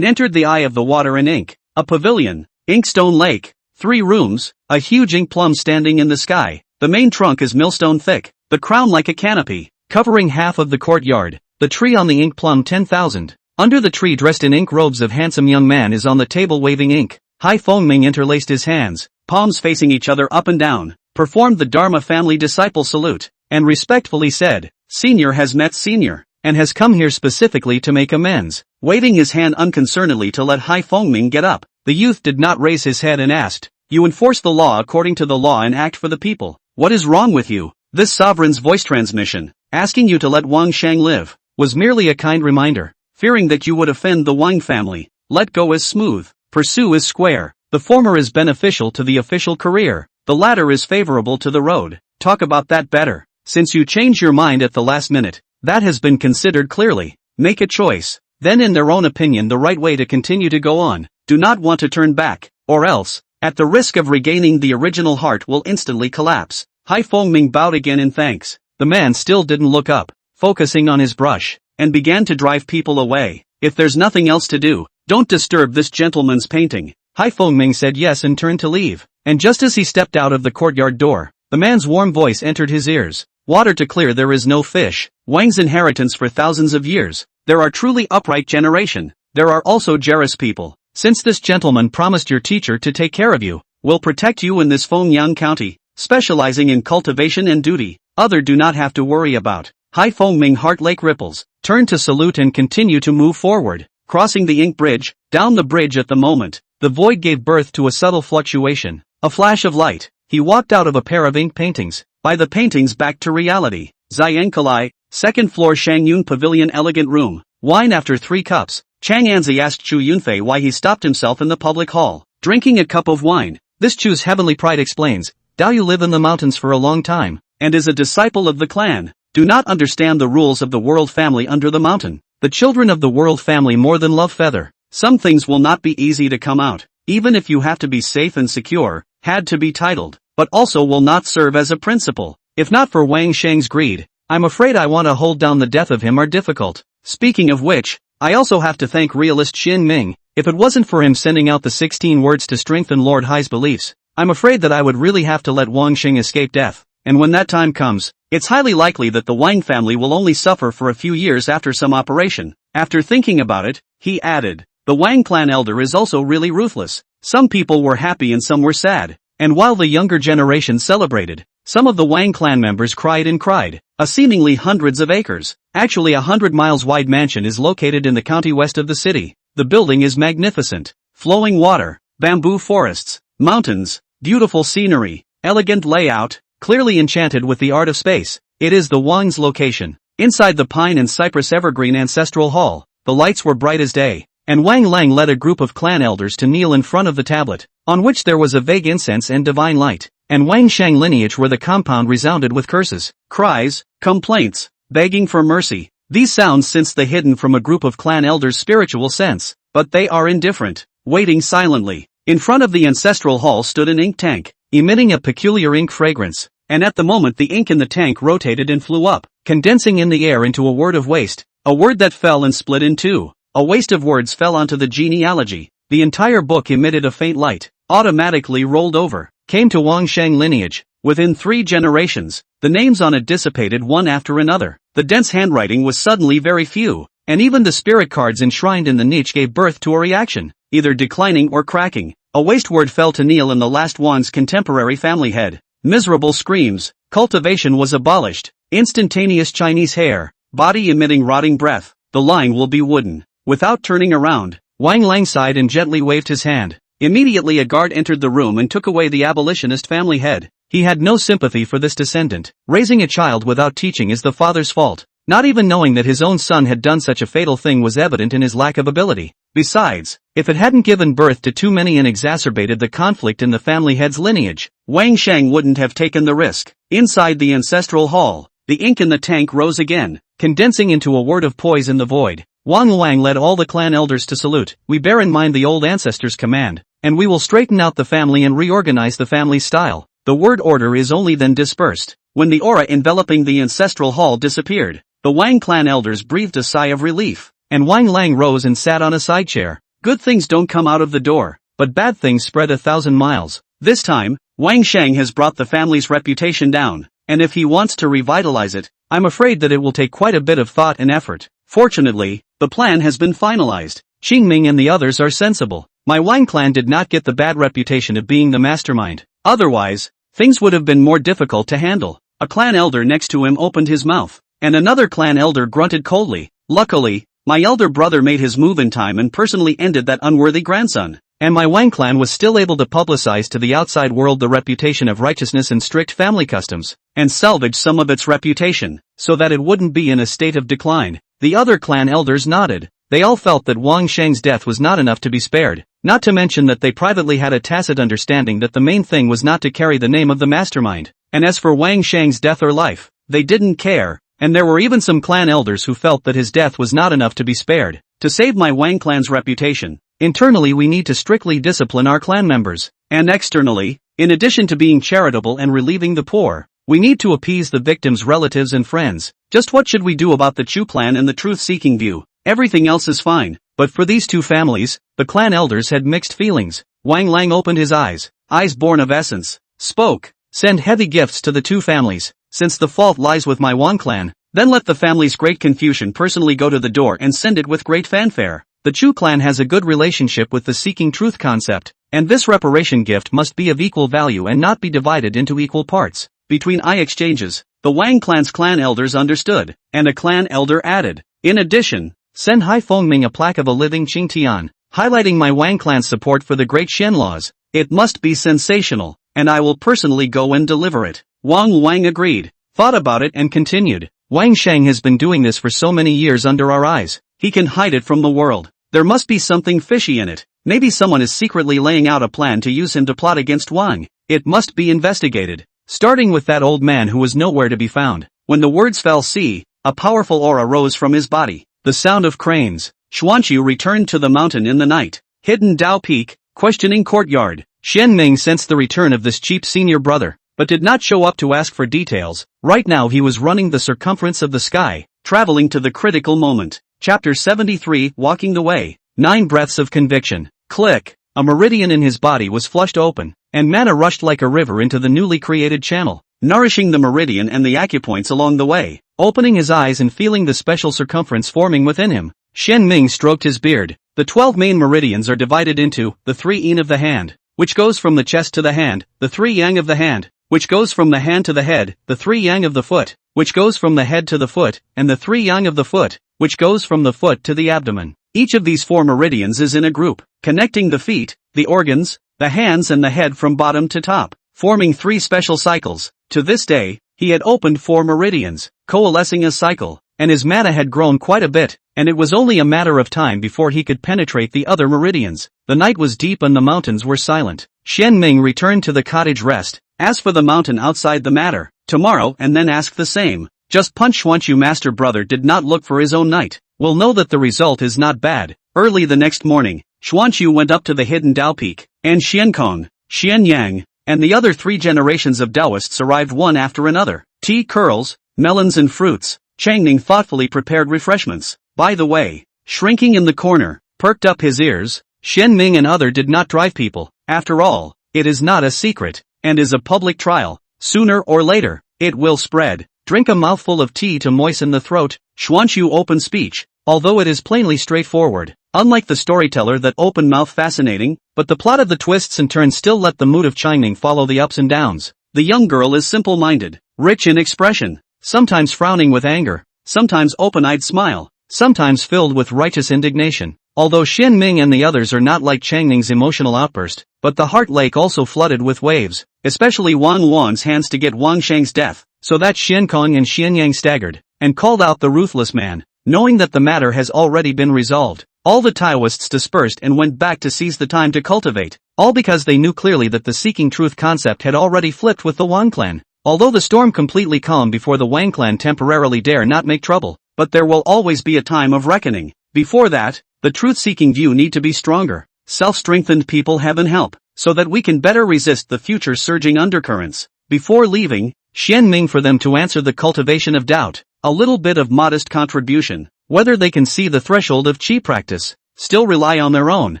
the eye of the water and ink. A pavilion. Inkstone lake. 3 rooms. A huge ink plum standing in the sky. The main trunk is millstone thick. The crown like a canopy, covering half of the courtyard. The tree on the ink plum 10,000. Under the tree dressed in ink robes of handsome young man is on the table waving ink. Hai Fengming interlaced his hands, palms facing each other up and down, performed the Dharma family disciple salute, and respectfully said, Senior has met senior, and has come here specifically to make amends. Waving his hand unconcernedly to let Hai Fengming get up, the youth did not raise his head and asked, You enforce the law according to the law and act for the people. What is wrong with you? This sovereign's voice transmission, asking you to let Wang Sheng live, was merely a kind reminder. Fearing that you would offend the Wang family, let go is smooth, pursue is square. The former is beneficial to the official career, the latter is favorable to the road. Talk about that better. Since you change your mind at the last minute, that has been considered clearly. Make a choice. then in their own opinion the right way to continue to go on, do not want to turn back, or else, at the risk of regaining the original heart will instantly collapse. Hai Fengming bowed again in thanks. The man still didn't look up, focusing on his brush, and began to drive people away. If there's nothing else to do, don't disturb this gentleman's painting. Hai Fengming said yes and turned to leave, and just as he stepped out of the courtyard door, the man's warm voice entered his ears. Water to clear there is no fish. Wang's inheritance for thousands of years. There are truly upright generation. There are also jealous people. Since this gentleman promised your teacher to take care of you, will protect you in this Fengyang County, specializing in cultivation and duty, other do not have to worry about. Hai Fengming heart lake ripples, turned to salute and continue to move forward, crossing the ink bridge. Down the bridge at the moment, the void gave birth to a subtle fluctuation, a flash of light. He walked out of a pair of ink paintings, by the paintings back to reality. Zhangkalai, second floor Shangyun Pavilion elegant room, wine after 3 cups. Chang Anzi asked Chu Yunfei why he stopped himself in the public hall, drinking a cup of wine. This Chu's heavenly pride explains, Dao Yu live in the mountains for a long time, and is a disciple of the clan, do not understand the rules of the world family under the mountain. The children of the world family more than love feather. Some things will not be easy to come out, even if you have to be safe and secure, had to be titled, but also will not serve as a principle. If not for Wang Sheng's greed, I'm afraid I want to hold down the death of him are difficult. Speaking of which, I also have to thank realist Xin Ming. If it wasn't for him sending out the 16 words to strengthen Lord Hai's beliefs, I'm afraid that I would really have to let Wang Sheng escape death. And when that time comes, it's highly likely that the Wang family will only suffer for a few years after some operation. After thinking about it, he added, the Wang clan elder is also really ruthless. Some people were happy and some were sad. And while the younger generation celebrated, some of the Wang clan members cried and cried. A seemingly hundreds of acres, actually 100 miles wide mansion is located in the county west of the city. The building is magnificent. Flowing water, bamboo forests, mountains, beautiful scenery, elegant layout, clearly enchanted with the art of space. It is the Wang's location. Inside the pine and cypress evergreen ancestral hall, the lights were bright as day, and Wang Lang led a group of clan elders to kneel in front of the tablet, on which there was a vague incense and divine light, and Wang Shang lineage where the compound resounded with curses, cries, complaints, begging for mercy. These sounds sense the hidden from a group of clan elders' spiritual sense, but they are indifferent, waiting silently. In front of the ancestral hall stood an ink tank, emitting a peculiar ink fragrance, and at the moment the ink in the tank rotated and flew up, condensing in the air into a word of waste, a word that fell and split in two. A waste of words fell onto the genealogy. The entire book emitted a faint light, automatically rolled over, came to Wang Sheng lineage. Within 3 generations, the names on it dissipated one after another. The dense handwriting was suddenly very few, and even the spirit cards enshrined in the niche gave birth to a reaction, either declining or cracking. A waste word fell to kneel in the last Wang's contemporary family head. Miserable screams. Cultivation was abolished. Instantaneous Chinese hair, body emitting rotting breath. The line will be wooden. Without turning around, Wang Lang sighed and gently waved his hand. Immediately a guard entered the room and took away the abolitionist family head. He had no sympathy for this descendant. Raising a child without teaching is the father's fault. Not even knowing that his own son had done such a fatal thing was evident in his lack of ability. Besides, if it hadn't given birth to too many and exacerbated the conflict in the family head's lineage, Wang Sheng wouldn't have taken the risk. Inside the ancestral hall, the ink in the tank rose again, condensing into a word of poise in the void. Wang Lang led all the clan elders to salute. We bear in mind the old ancestors' command, and we will straighten out the family and reorganize the family style. The word order is only then dispersed. When the aura enveloping the ancestral hall disappeared, the Wang clan elders breathed a sigh of relief, and Wang Lang rose and sat on a side chair. Good things don't come out of the door, but bad things spread 1,000 miles. This time, Wang Sheng has brought the family's reputation down, and if he wants to revitalize it, I'm afraid that it will take quite a bit of thought and effort. Fortunately, the plan has been finalized. Qingming and the others are sensible. My Wang clan did not get the bad reputation of being the mastermind. Otherwise, things would have been more difficult to handle. A clan elder next to him opened his mouth, and another clan elder grunted coldly. Luckily, my elder brother made his move in time and personally ended that unworthy grandson. And my Wang clan was still able to publicize to the outside world the reputation of righteousness and strict family customs, and salvage some of its reputation, so that it wouldn't be in a state of decline. The other clan elders nodded. They all felt that Wang Sheng's death was not enough to be spared, not to mention that they privately had a tacit understanding that the main thing was not to carry the name of the mastermind. And as for Wang Sheng's death or life, they didn't care, and there were even some clan elders who felt that his death was not enough to be spared. to save my Wang clan's reputation. Internally we need to strictly discipline our clan members, and externally, in addition to being charitable and relieving the poor, we need to appease the victims' relatives and friends. Just what should we do about the Chu clan and the truth-seeking view? Everything else is fine, but for these two families, the clan elders had mixed feelings. Wang Lang opened his eyes born of essence, spoke, send heavy gifts to the two families, since the fault lies with my Wang clan, then let the family's great Confucian personally go to the door and send it with great fanfare. The Chu clan has a good relationship with the seeking truth concept, and this reparation gift must be of equal value and not be divided into equal parts. Between exchanges, the Wang clan's clan elders understood, and a clan elder added, in addition, send Hai Fengming a plaque of a living Qingtian, highlighting my Wang clan's support for the great Xian laws. It must be sensational, and I will personally go and deliver it. Wang agreed, thought about it and continued, Wang Sheng has been doing this for so many years under our eyes, he can hide it from the world. There must be something fishy in it. Maybe someone is secretly laying out a plan to use him to plot against Wang. It must be investigated. Starting with that old man who was nowhere to be found. When the words fell, see, a powerful aura rose from his body. The sound of cranes. Xuanqiu returned to the mountain in the night. Hidden Dao Peak, questioning courtyard. Xian Ming sensed the return of this cheap senior brother, but did not show up to ask for details. Right now he was running the circumference of the sky, traveling to the critical moment. Chapter 73, Walking the Way. 9 breaths of conviction. Click. A meridian in his body was flushed open, and mana rushed like a river into the newly created channel, nourishing the meridian and the acupoints along the way. Opening his eyes and feeling the special circumference forming within him, Xian Ming stroked his beard. The 12 main meridians are divided into the 3 yin of the hand, which goes from the chest to the hand, the 3 yang of the hand, which goes from the hand to the head, the 3 yang of the foot, which goes from the head to the foot, and the 3 yang of the foot, which goes from the foot to the abdomen. Each of these 4 meridians is in a group, connecting the feet, the organs, the hands and the head from bottom to top, forming 3 special cycles. To this day, he had opened 4 meridians, coalescing a cycle, and his mana had grown quite a bit, and it was only a matter of time before he could penetrate the other meridians. The night was deep and the mountains were silent. Xian Ming returned to the cottage rest. As for the mountain outside the matter, tomorrow and then ask the same. Just punch Xuanqiu master brother did not look for his own night. Will know that the result is not bad. Early the next morning, Xuanqiu went up to the hidden Dao Peak, and Xiankong, Xianyang, and the other 3 generations of Taoists arrived one after another. Tea, curls, melons and fruits. Changning thoughtfully prepared refreshments. By the way, shrinking in the corner, perked up his ears, Xian Ming and other did not drive people. After all, it is not a secret, and is a public trial. Sooner or later, it will spread. Drink a mouthful of tea to moisten the throat. Xuanqiu open speech, although it is plainly straightforward. Unlike the storyteller that open mouth fascinating, but the plot of the twists and turns still let the mood of Changning follow the ups and downs. The young girl is simple-minded, rich in expression, sometimes frowning with anger, sometimes open-eyed smile, sometimes filled with righteous indignation. Although Xian Ming and the others are not like Changning's emotional outburst, but the heart lake also flooded with waves, especially Wang Wan's hands to get Wang Sheng's death, so that Xiankong and Xianyang staggered, and called out the ruthless man, knowing that the matter has already been resolved. All the Taoists dispersed and went back to seize the time to cultivate, all because they knew clearly that the seeking truth concept had already flipped with the Wang clan. Although the storm completely calmed before the Wang clan temporarily dare not make trouble, but there will always be a time of reckoning. Before that, the truth-seeking view need to be stronger. Self-strengthened people heaven help, so that we can better resist the future surging undercurrents. Before leaving, Xian Ming for them to answer the cultivation of doubt, a little bit of modest contribution, whether they can see the threshold of chi practice, still rely on their own,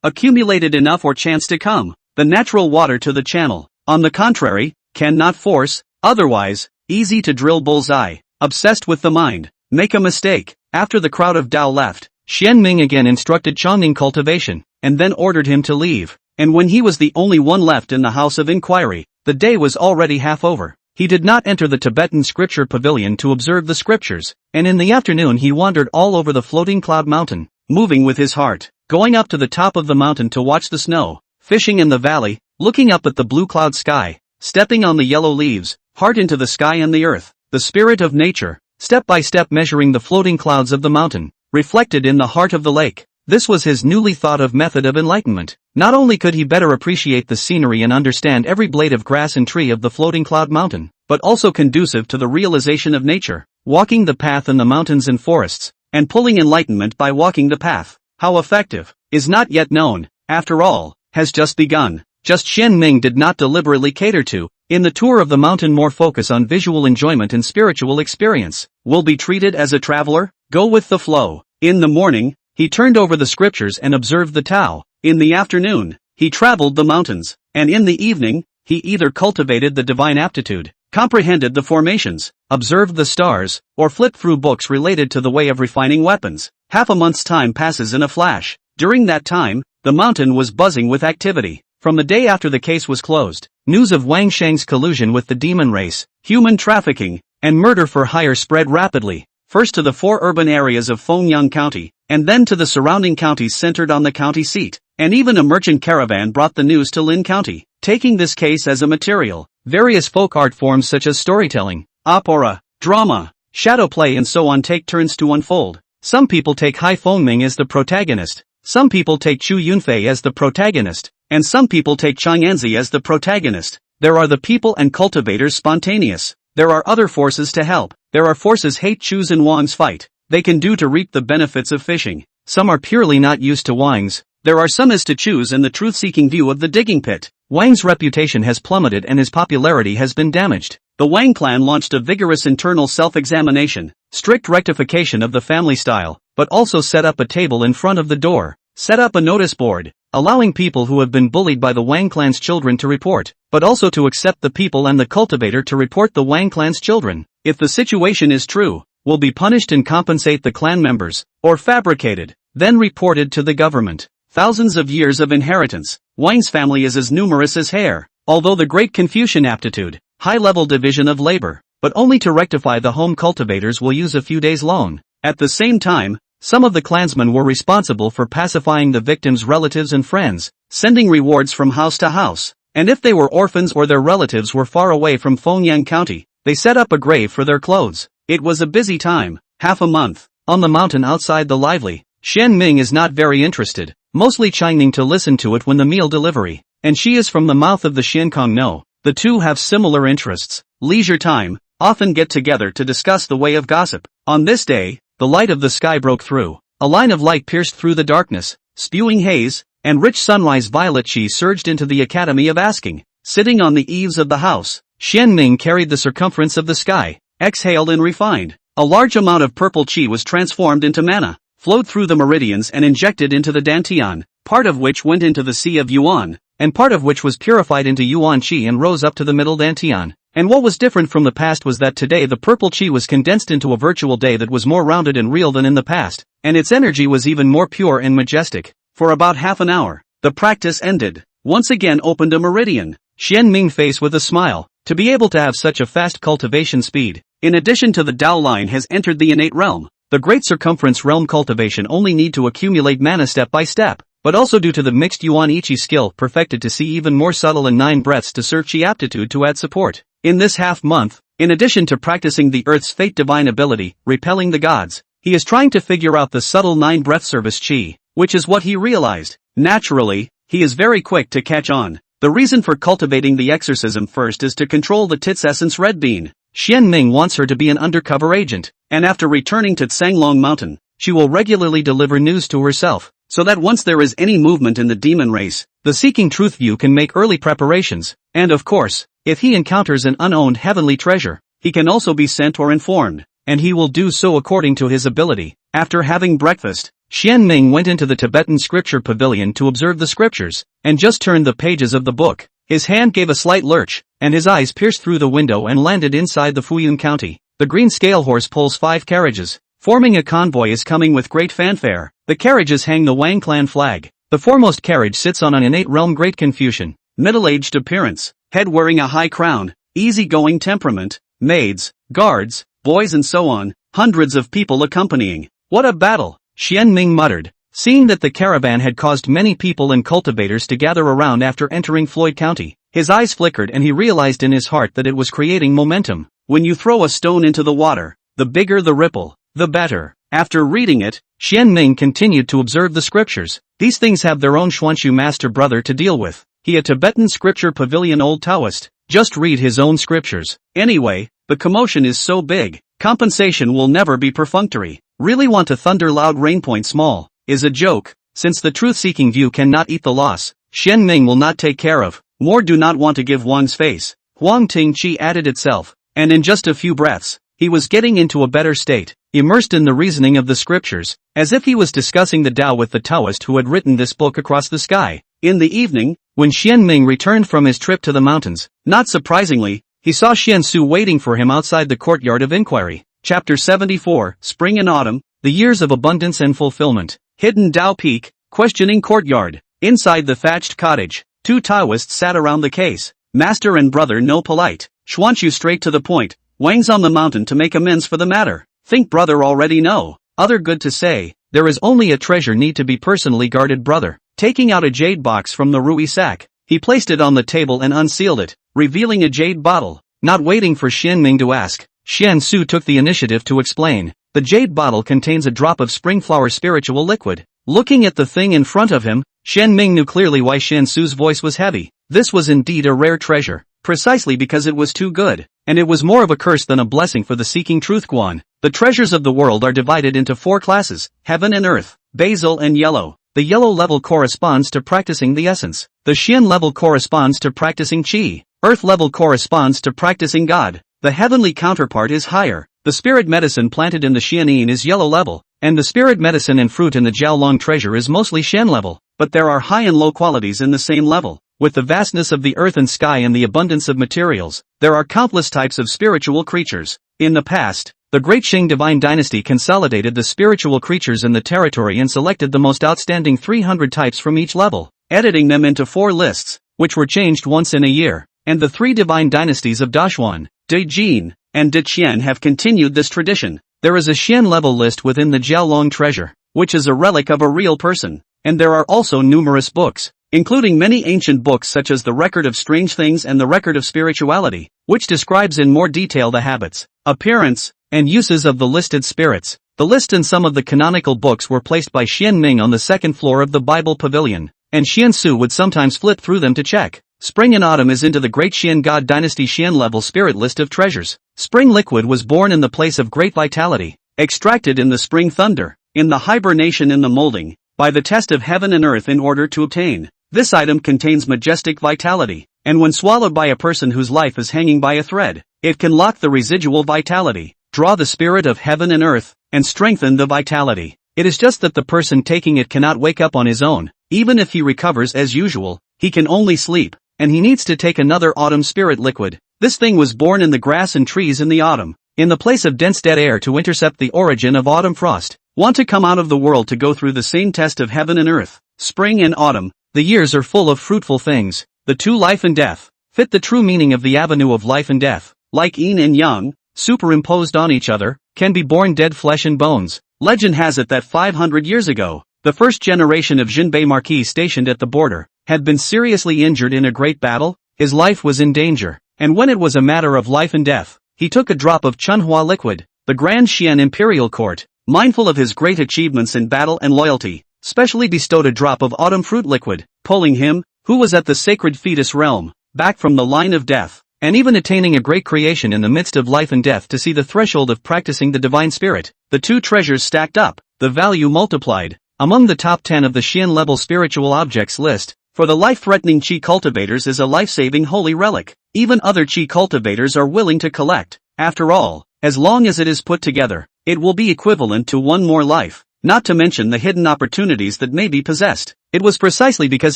accumulated enough or chance to come, the natural water to the channel, on the contrary, cannot force, otherwise, easy to drill bullseye, obsessed with the mind, make a mistake. After the crowd of Dao left, Xian Ming again instructed Changning cultivation, and then ordered him to leave, and when he was the only one left in the house of inquiry, the day was already half over. He did not enter the Tibetan scripture pavilion to observe the scriptures, and in the afternoon he wandered all over the floating cloud mountain, moving with his heart, going up to the top of the mountain to watch the snow, fishing in the valley, looking up at the blue cloud sky, stepping on the yellow leaves, heart into the sky and the earth, the spirit of nature, step by step measuring the floating clouds of the mountain, reflected in the heart of the lake. This was his newly thought of method of enlightenment. Not only could he better appreciate the scenery and understand every blade of grass and tree of the floating cloud mountain, but also conducive to the realization of nature. Walking the path in the mountains and forests, and pulling enlightenment by walking the path. How effective is not yet known, after all, has just begun. Just Xian Ming did not deliberately cater to, in the tour of the mountain, more focus on visual enjoyment and spiritual experience. Will be treated as a traveler? Go with the flow. In the morning, he turned over the scriptures and observed the Tao. In the afternoon, he traveled the mountains, and in the evening, he either cultivated the divine aptitude, comprehended the formations, observed the stars, or flipped through books related to the way of refining weapons. Half a month's time passes in a flash. During that time, the mountain was buzzing with activity. From the day after the case was closed, news of Wang Sheng's collusion with the demon race, human trafficking, and murder for hire spread rapidly, first to the 4 urban areas of Fengyang County, and then to the surrounding counties centered on the county seat. And even a merchant caravan brought the news to Lin County, taking this case as a material. Various folk art forms such as storytelling, opera, drama, shadow play and so on take turns to unfold. Some people take Hai Fengming as the protagonist, some people take Chu Yunfei as the protagonist, and some people take Chang Anzi as the protagonist. There are the people and cultivators spontaneous. There are other forces to help. There are forces hate Chu's and Wang's fight. They can do to reap the benefits of fishing. Some are purely not used to Wang's. There are some as to Chu's and the truth-seeking view of the digging pit. Wang's reputation has plummeted and his popularity has been damaged. The Wang clan launched a vigorous internal self-examination, strict rectification of the family style, but also set up a table in front of the door, set up a notice board, allowing people who have been bullied by the Wang clan's children to report, but also to accept the people and the cultivator to report the Wang clan's children. If the situation is true, will be punished and compensate the clan members, or fabricated, then reported to the government. Thousands of years of inheritance. Wang's family is as numerous as hair, although the Great Confucian aptitude, high-level division of labor, but only to rectify the home cultivators will use a few days long. At the same time, some of the clansmen were responsible for pacifying the victims' relatives and friends, sending rewards from house to house, and if they were orphans or their relatives were far away from Fengyang County, they set up a grave for their clothes. It was a busy time, half a month. On the mountain outside the lively, Xian Ming is not very interested, mostly Changning to listen to it when the meal delivery, and she is from the mouth of the Xiankong No. The two have similar interests. Leisure time, often get together to discuss the way of gossip. On this day, the light of the sky broke through. A line of light pierced through the darkness, spewing haze, and rich sunrise. Violet Chi surged into the academy of asking. Sitting on the eaves of the house, Xian Ming carried the circumference of the sky, exhaled and refined. A large amount of purple chi was transformed into mana, flowed through the meridians and injected into the dantian, part of which went into the sea of Yuan, and part of which was purified into Yuan Chi and rose up to the middle dantian. And what was different from the past was that today the purple chi was condensed into a virtual day that was more rounded and real than in the past, and its energy was even more pure and majestic. For about half an hour, the practice ended. Once again opened a meridian. Xian Ming face with a smile. To be able to have such a fast cultivation speed, in addition to the Dao line has entered the innate realm. The great circumference realm cultivation only need to accumulate mana step by step, but also due to the mixed Yuan Ichi skill perfected to see even more subtle and 9 breaths to serve Chi aptitude to add support. In this half month, in addition to practicing the Earth's fate divine ability, repelling the gods, he is trying to figure out the subtle 9 breath service Chi, which is what he realized. Naturally, he is very quick to catch on. The reason for cultivating the exorcism first is to control the Tit's essence Red Bean. Xian Ming wants her to be an undercover agent, and after returning to Tsanglong Mountain, she will regularly deliver news to herself, so that once there is any movement in the demon race, the Seeking Truth View can make early preparations, and of course, if he encounters an unowned heavenly treasure, he can also be sent or informed, and he will do so according to his ability. After having breakfast, Xian Ming went into the Tibetan scripture pavilion to observe the scriptures, and just turned the pages of the book. His hand gave a slight lurch, and his eyes pierced through the window and landed inside the Fuyun County. The green scale horse pulls 5 carriages, forming a convoy is coming with great fanfare. The carriages hang the Wang clan flag. The foremost carriage sits on an innate realm Great Confucian, middle-aged appearance, head wearing a high crown, easy-going temperament, maids, guards, boys and so on, hundreds of people accompanying. What a battle! Xian Ming muttered, seeing that the caravan had caused many people and cultivators to gather around after entering Floyd County. His eyes flickered and he realized in his heart that it was creating momentum. When you throw a stone into the water, the bigger the ripple, the better. After reading it, Xian Ming continued to observe the scriptures. These things have their own Xuanshu master brother to deal with. He a Tibetan scripture pavilion old Taoist, just read his own scriptures. Anyway, the commotion is so big, compensation will never be perfunctory. Really want to thunder loud rain point small, is a joke, since the truth-seeking view cannot eat the loss, Xian Ming will not take care of, more do not want to give Wang's face. Huang Ting Chi added itself, and in just a few breaths, he was getting into a better state, immersed in the reasoning of the scriptures, as if he was discussing the Tao with the Taoist who had written this book across the sky. In the evening, when Xian Ming returned from his trip to the mountains, not surprisingly, he saw Xian Su waiting for him outside the courtyard of inquiry. Chapter 74, Spring and Autumn, the Years of Abundance and Fulfillment. Hidden Tao Peak, Questioning Courtyard. Inside the thatched cottage, two Taoists sat around the case. Master and brother no polite. Xuanqiu straight to the point. Wang's on the mountain to make amends for the matter. Think brother already know. Other good to say. There is only a treasure need to be personally guarded brother. Taking out a jade box from the Rui sack, he placed it on the table and unsealed it, revealing a jade bottle. Not waiting for Xian Ming to ask, Xian Su took the initiative to explain. The jade bottle contains a drop of spring flower spiritual liquid. Looking at the thing in front of him, Xian Ming knew clearly why Xian Su's voice was heavy. This was indeed a rare treasure, precisely because it was too good, and it was more of a curse than a blessing for the seeking truth Guan. The treasures of the world are divided into 4 classes, heaven and earth, basil and yellow. The yellow level corresponds to practicing the essence. The Xian level corresponds to practicing qi. Earth level corresponds to practicing God. The heavenly counterpart is higher. The spirit medicine planted in the Xianyin is yellow level, and the spirit medicine and fruit in the Jiaolong treasure is mostly Xian level, but there are high and low qualities in the same level. With the vastness of the earth and sky and the abundance of materials, there are countless types of spiritual creatures. In the past, the Great Qing Divine Dynasty consolidated the spiritual creatures in the territory and selected the most outstanding 300 types from each level, editing them into 4 lists, which were changed once in a year, and the 3 divine dynasties of Dashuan, Dejin, and Deqian have continued this tradition. There is a Xian level list within the Jiaolong treasure, which is a relic of a real person, and there are also numerous books, including many ancient books such as the Record of Strange Things and the Record of Spirituality, which describes in more detail the habits, appearance, and uses of the listed spirits. The list and some of the canonical books were placed by Xian Ming on the 2nd floor of the Bible Pavilion, and Xian Su would sometimes flip through them to check. Spring and Autumn is into the Great Xian God Dynasty Xian level spirit list of treasures. Spring liquid was born in the place of great vitality, extracted in the spring thunder, in the hibernation in the molding, by the test of heaven and earth in order to obtain. This item contains majestic vitality, and when swallowed by a person whose life is hanging by a thread, it can lock the residual vitality, draw the spirit of heaven and earth, and strengthen the vitality. It is just that the person taking it cannot wake up on his own. Even if he recovers as usual, he can only sleep, and he needs to take another autumn spirit liquid. This thing was born in the grass and trees in the autumn, in the place of dense dead air to intercept the origin of autumn frost. Want to come out of the world to go through the same test of heaven and earth. Spring and autumn, the years are full of fruitful things. The 2 life and death, fit the true meaning of the avenue of life and death. Like yin and yang, superimposed on each other, can be born dead flesh and bones. Legend has it that 500 years ago, the first generation of Jinbei Marquis stationed at the border, had been seriously injured in a great battle. His life was in danger, and when it was a matter of life and death, he took a drop of Manhwa liquid. The Grand Xian Imperial Court, mindful of his great achievements in battle and loyalty, specially bestowed a drop of autumn fruit liquid, pulling him, who was at the sacred fetus realm, back from the line of death, and even attaining a great creation in the midst of life and death to see the threshold of practicing the divine spirit. The 2 treasures stacked up, the value multiplied. Among the top 10 of the Xian level spiritual objects list, for the life-threatening Qi cultivators is a life-saving holy relic. Even other Qi cultivators are willing to collect. After all, as long as it is put together, it will be equivalent to 1 more life, not to mention the hidden opportunities that may be possessed. It was precisely because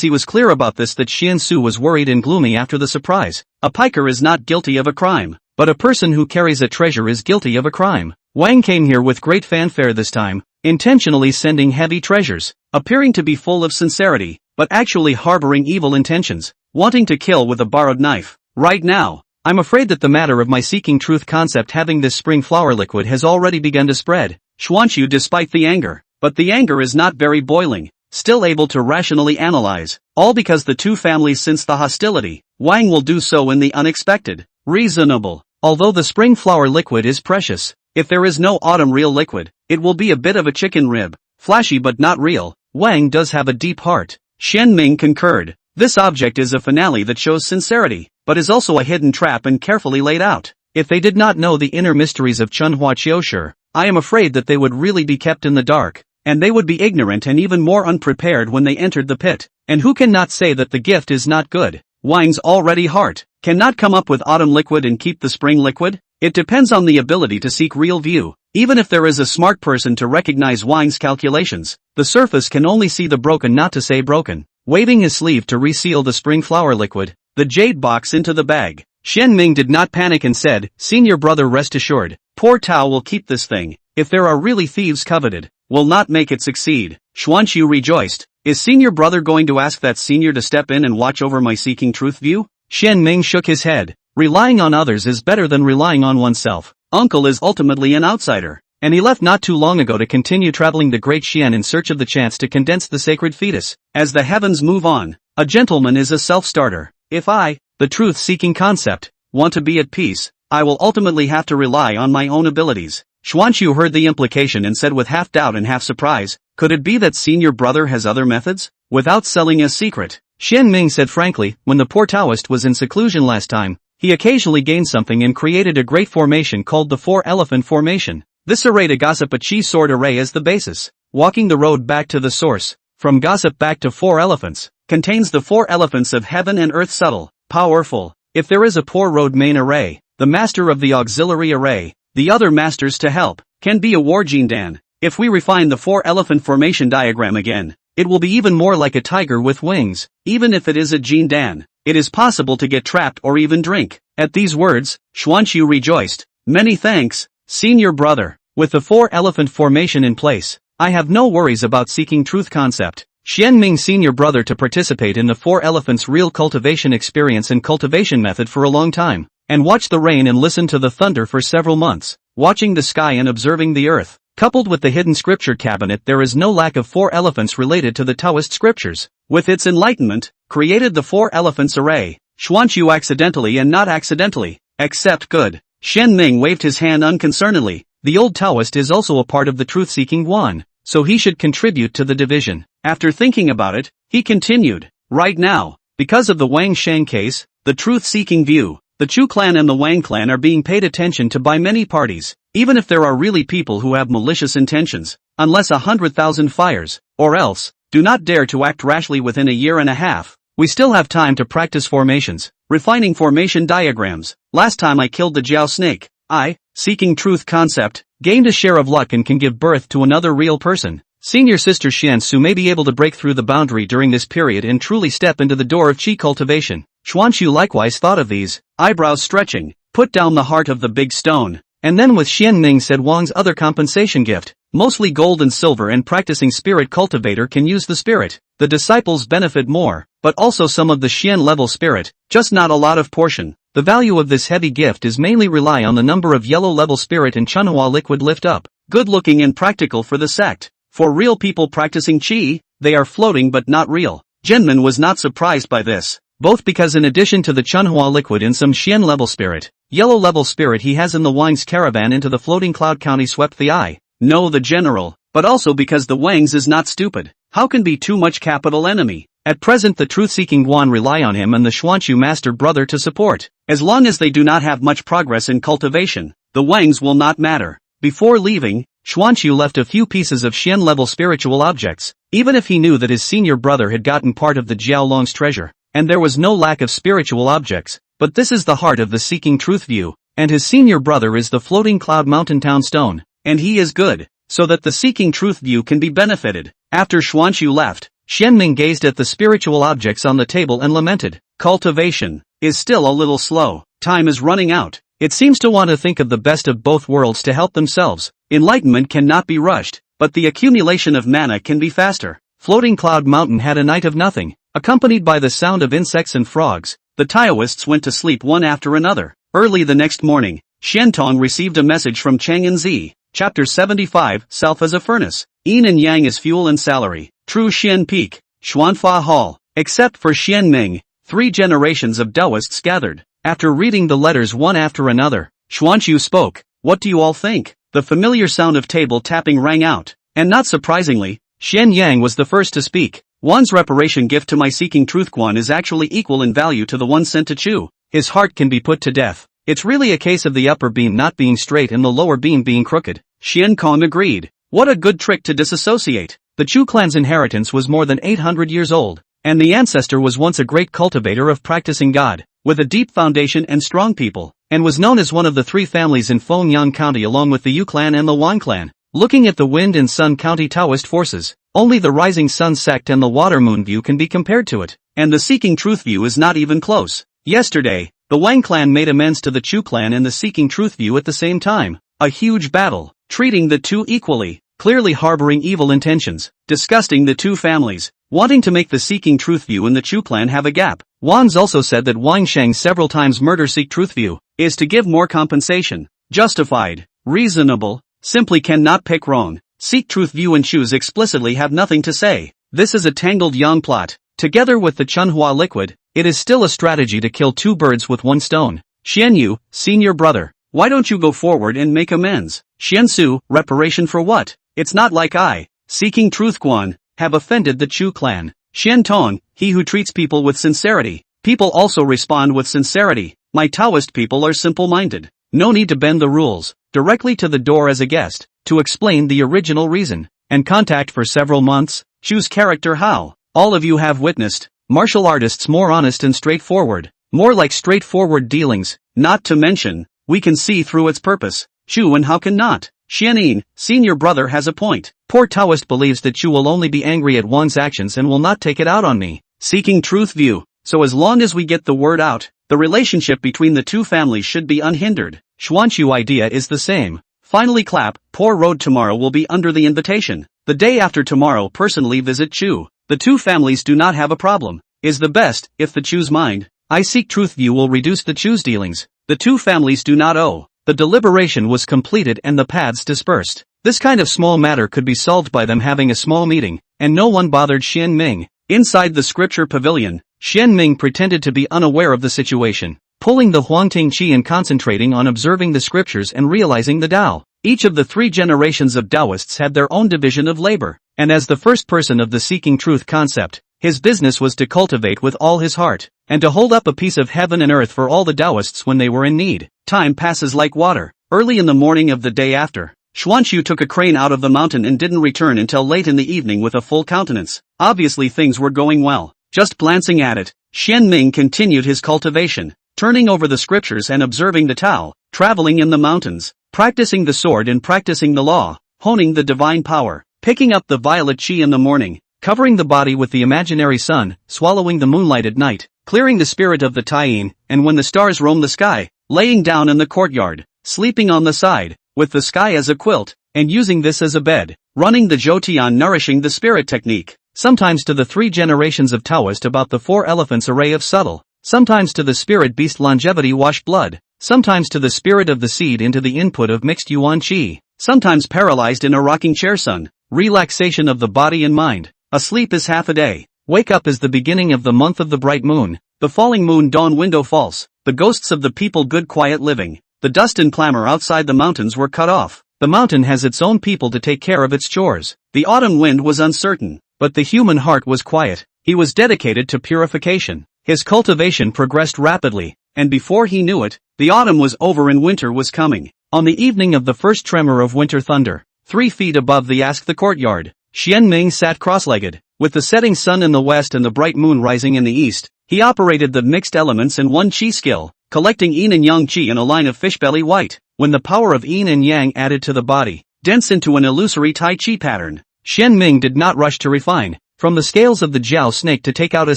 he was clear about this that Xian Su was worried and gloomy after the surprise. A piker is not guilty of a crime, but a person who carries a treasure is guilty of a crime. Wang came here with great fanfare this time, intentionally sending heavy treasures, appearing to be full of sincerity, but actually harboring evil intentions, wanting to kill with a borrowed knife. Right now, I'm afraid that the matter of my seeking truth concept having this spring flower liquid has already begun to spread. Xuanqiu despite the anger, but the anger is not very boiling, still able to rationally analyze, all because the 2 families sense the hostility. Wang will do so in the unexpected. Reasonable. Although the spring flower liquid is precious, if there is no autumn real liquid, it will be a bit of a chicken rib, flashy but not real. Wang does have a deep heart. Xian Ming concurred. This object is a finale that shows sincerity, but is also a hidden trap and carefully laid out. If they did not know the inner mysteries of Chunhua Qiushi, I am afraid that they would really be kept in the dark, and they would be ignorant and even more unprepared when they entered the pit. And who can not say that the gift is not good? Wang's already heart cannot come up with autumn liquid and keep the spring liquid? It depends on the ability to seek real view. Even if there is a smart person to recognize Wang's calculations, the surface can only see the broken, not to say broken. Waving his sleeve to reseal the spring flower liquid, the jade box into the bag, Xian Ming did not panic and said, "Senior brother, rest assured, poor Tao will keep this thing. If there are really thieves coveted, will not make it succeed." Xuanqiu rejoiced. Is senior brother going to ask that senior to step in and watch over my seeking truth view? Xian Ming shook his head. Relying on others is better than relying on oneself. Uncle is ultimately an outsider, and he left not too long ago to continue traveling the great Xian in search of the chance to condense the sacred fetus. As the heavens move on, a gentleman is a self-starter. If I, the truth-seeking concept, want to be at peace, I will ultimately have to rely on my own abilities. Xuanqiu heard the implication and said with half doubt and half surprise, could it be that senior brother has other methods? Without selling a secret, Xian Ming said frankly, when the poor Taoist was in seclusion last time, he occasionally gained something and created a great formation called the Four-Elephant Formation. This array to gossip a chi sword array as the basis. Walking the road back to the source, from gossip back to four elephants, contains the four elephants of heaven and earth, subtle, powerful. If there is a poor road main array, the master of the auxiliary array, the other masters to help, can be a war jindan. If we refine the four-elephant formation diagram again, it will be even more like a tiger with wings. Even if it is a jindan, it is possible to get trapped or even drink. At these words, Xuanqiu rejoiced. Many thanks, senior brother. With the four-elephant formation in place, I have no worries about seeking truth concept. Xian Ming senior brother to participate in the four elephants real cultivation experience and cultivation method for a long time, and watch the rain and listen to the thunder for several months, watching the sky and observing the earth. Coupled with the hidden scripture cabinet, there is no lack of four elephants related to the Taoist scriptures. With its enlightenment, created the four elephants array. Xuanqiu accidentally and not accidentally, accept good. Xian Ming waved his hand unconcernedly. The old Taoist is also a part of the truth-seeking one, so he should contribute to the division. After thinking about it, he continued, right now, because of the Wang Sheng case, the truth-seeking view, the Chu clan and the Wang clan are being paid attention to by many parties, even if there are really people who have malicious intentions, unless 100,000 fires, or else, do not dare to act rashly within a year and a half. We still have time to practice formations, refining formation diagrams. Last time I killed the Jiao snake, I, seeking truth concept, gained a share of luck and can give birth to another real person. Senior sister Xian Su may be able to break through the boundary during this period and truly step into the door of qi cultivation. Xuanqiu likewise thought of these, eyebrows stretching, put down the heart of the big stone, and then with Xian Ming said Wang's other compensation gift, mostly gold and silver, and practicing spirit cultivator can use the spirit. The disciples benefit more, but also some of the Xian level spirit, just not a lot of portion. The value of this heavy gift is mainly rely on the number of yellow level spirit and Manhwa liquid lift up, good looking and practical for the sect. For real people practicing qi, they are floating but not real. Jinmin was not surprised by this, both because in addition to the Manhwa liquid and some Xian level spirit, yellow level spirit he has in the Wang's caravan into the floating cloud county swept the eye. No, the general, but also because the Wangs is not stupid. How can be too much capital enemy? At present the truth-seeking Guan rely on him and the Xuanqiu master brother to support. As long as they do not have much progress in cultivation, the Wangs will not matter. Before leaving, Xuanqiu left a few pieces of Xian-level spiritual objects, even if he knew that his senior brother had gotten part of the Jiaolong's treasure, and there was no lack of spiritual objects, but this is the heart of the seeking truth view, and his senior brother is the floating cloud mountain town stone, and he is good, so that the seeking truth view can be benefited. After Xuanqiu left, Xian Ming gazed at the spiritual objects on the table and lamented, cultivation is still a little slow, time is running out. It seems to want to think of the best of both worlds to help themselves. Enlightenment cannot be rushed, but the accumulation of mana can be faster. Floating Cloud Mountain had a night of nothing, accompanied by the sound of insects and frogs. The Taoists went to sleep one after another. Early the next morning, Xiantong received a message from Chang and Zi. Chapter 75, Self as a Furnace. Yin and Yang as Fuel and Salary. True Xian Peak. Xuanfa Hall. Except for Xian Ming, 3 generations of Taoists gathered. After reading the letters one after another, Xuanqiu spoke. What do you all think? The familiar sound of table tapping rang out, and not surprisingly, Xian Yang was the first to speak. One's reparation gift to my seeking truth Guan is actually equal in value to the one sent to Chu. His heart can be put to death. It's really a case of the upper beam not being straight and the lower beam being crooked. Xian Kong agreed. What a good trick to disassociate. The Chu clan's inheritance was more than 800 years old, and the ancestor was once a great cultivator of practicing God, with a deep foundation and strong people, and was known as one of the three families in Fengyang County along with the Yu clan and the Wan clan. Looking at the Wind and Sun County Taoist forces, only the Rising Sun sect and the Water Moon view can be compared to it, and the Seeking Truth view is not even close. Yesterday, the Wang clan made amends to the Chu clan and the Seeking Truth view at the same time. A huge battle, treating the two equally, clearly harboring evil intentions, disgusting the two families, wanting to make the Seeking Truth view and the Chu clan have a gap. Wan's also said that Wang Sheng several times murder Seek Truth view, is to give more compensation. Justified, reasonable, simply cannot pick wrong. Seek Truth view and Chus explicitly have nothing to say. This is a tangled yang plot. Together with the Chunhua liquid, it is still a strategy to kill two birds with one stone. Xian Yu, senior brother, why don't you go forward and make amends? Xian Su, reparation for what? It's not like I, Seeking Truth Guan, have offended the Chu clan. Xian Tong, he who treats people with sincerity. People also respond with sincerity. My Taoist people are simple-minded. No need to bend the rules. Directly to the door as a guest, to explain the original reason, and contact for several months. Choose character how. All of you have witnessed. Martial artists more honest and straightforward. More like straightforward dealings, not to mention, we can see through its purpose. Chu and how can not? Xianin, senior brother has a point. Poor Taoist believes that Chu will only be angry at one's actions and will not take it out on me. Seeking Truth view. So as long as we get the word out, the relationship between the two families should be unhindered. Xuanchu idea is the same. Finally clap, poor road tomorrow will be under the invitation. The day after tomorrow personally visit Chu. The two families do not have a problem. Is the best, if the Chu's mind. I Seek Truth view will reduce the Chu's dealings. The two families do not owe. The deliberation was completed and the paths dispersed. This kind of small matter could be solved by them having a small meeting, and no one bothered Xian Ming. Inside the scripture pavilion, Xian Ming pretended to be unaware of the situation, pulling the Huangting Qi and concentrating on observing the scriptures and realizing the Tao. Each of the three generations of Taoists had their own division of labor, and as the first person of the Seeking Truth concept, his business was to cultivate with all his heart, and to hold up a piece of heaven and earth for all the Taoists when they were in need. Time passes like water. Early in the morning of the day after, Xuanchu took a crane out of the mountain and didn't return until late in the evening with a full countenance. Obviously things were going well. Just glancing at it, Xian Ming continued his cultivation, turning over the scriptures and observing the Tao, traveling in the mountains, practicing the sword and practicing the law, honing the divine power, picking up the violet qi in the morning, covering the body with the imaginary sun, swallowing the moonlight at night, clearing the spirit of the Taiyin, and when the stars roam the sky, laying down in the courtyard, sleeping on the side, with the sky as a quilt, and using this as a bed, running the Zhoutian nourishing the spirit technique, sometimes to the three generations of Taoist about the four elephants array of subtle, sometimes to the spirit beast longevity wash blood, sometimes to the spirit of the seed into the input of mixed yuan qi, sometimes paralyzed in a rocking chair sun, relaxation of the body and mind. Asleep is half a day. Wake up is the beginning of the month of the bright moon. The falling moon dawn window false. The ghosts of the people good quiet living. The dust and clamor outside the mountains were cut off. The mountain has its own people to take care of its chores. The autumn wind was uncertain, but the human heart was quiet. He was dedicated to purification. His cultivation progressed rapidly, and before he knew it, the autumn was over and winter was coming. On the evening of the first tremor of winter thunder, 3 feet above the courtyard, Xian Ming sat cross-legged. With the setting sun in the west and the bright moon rising in the east, he operated the mixed elements in one qi skill, collecting yin and yang qi in a line of fishbelly white. When the power of yin and yang added to the body, dense into an illusory tai chi pattern, Xian Ming did not rush to refine, from the scales of the jiao snake to take out a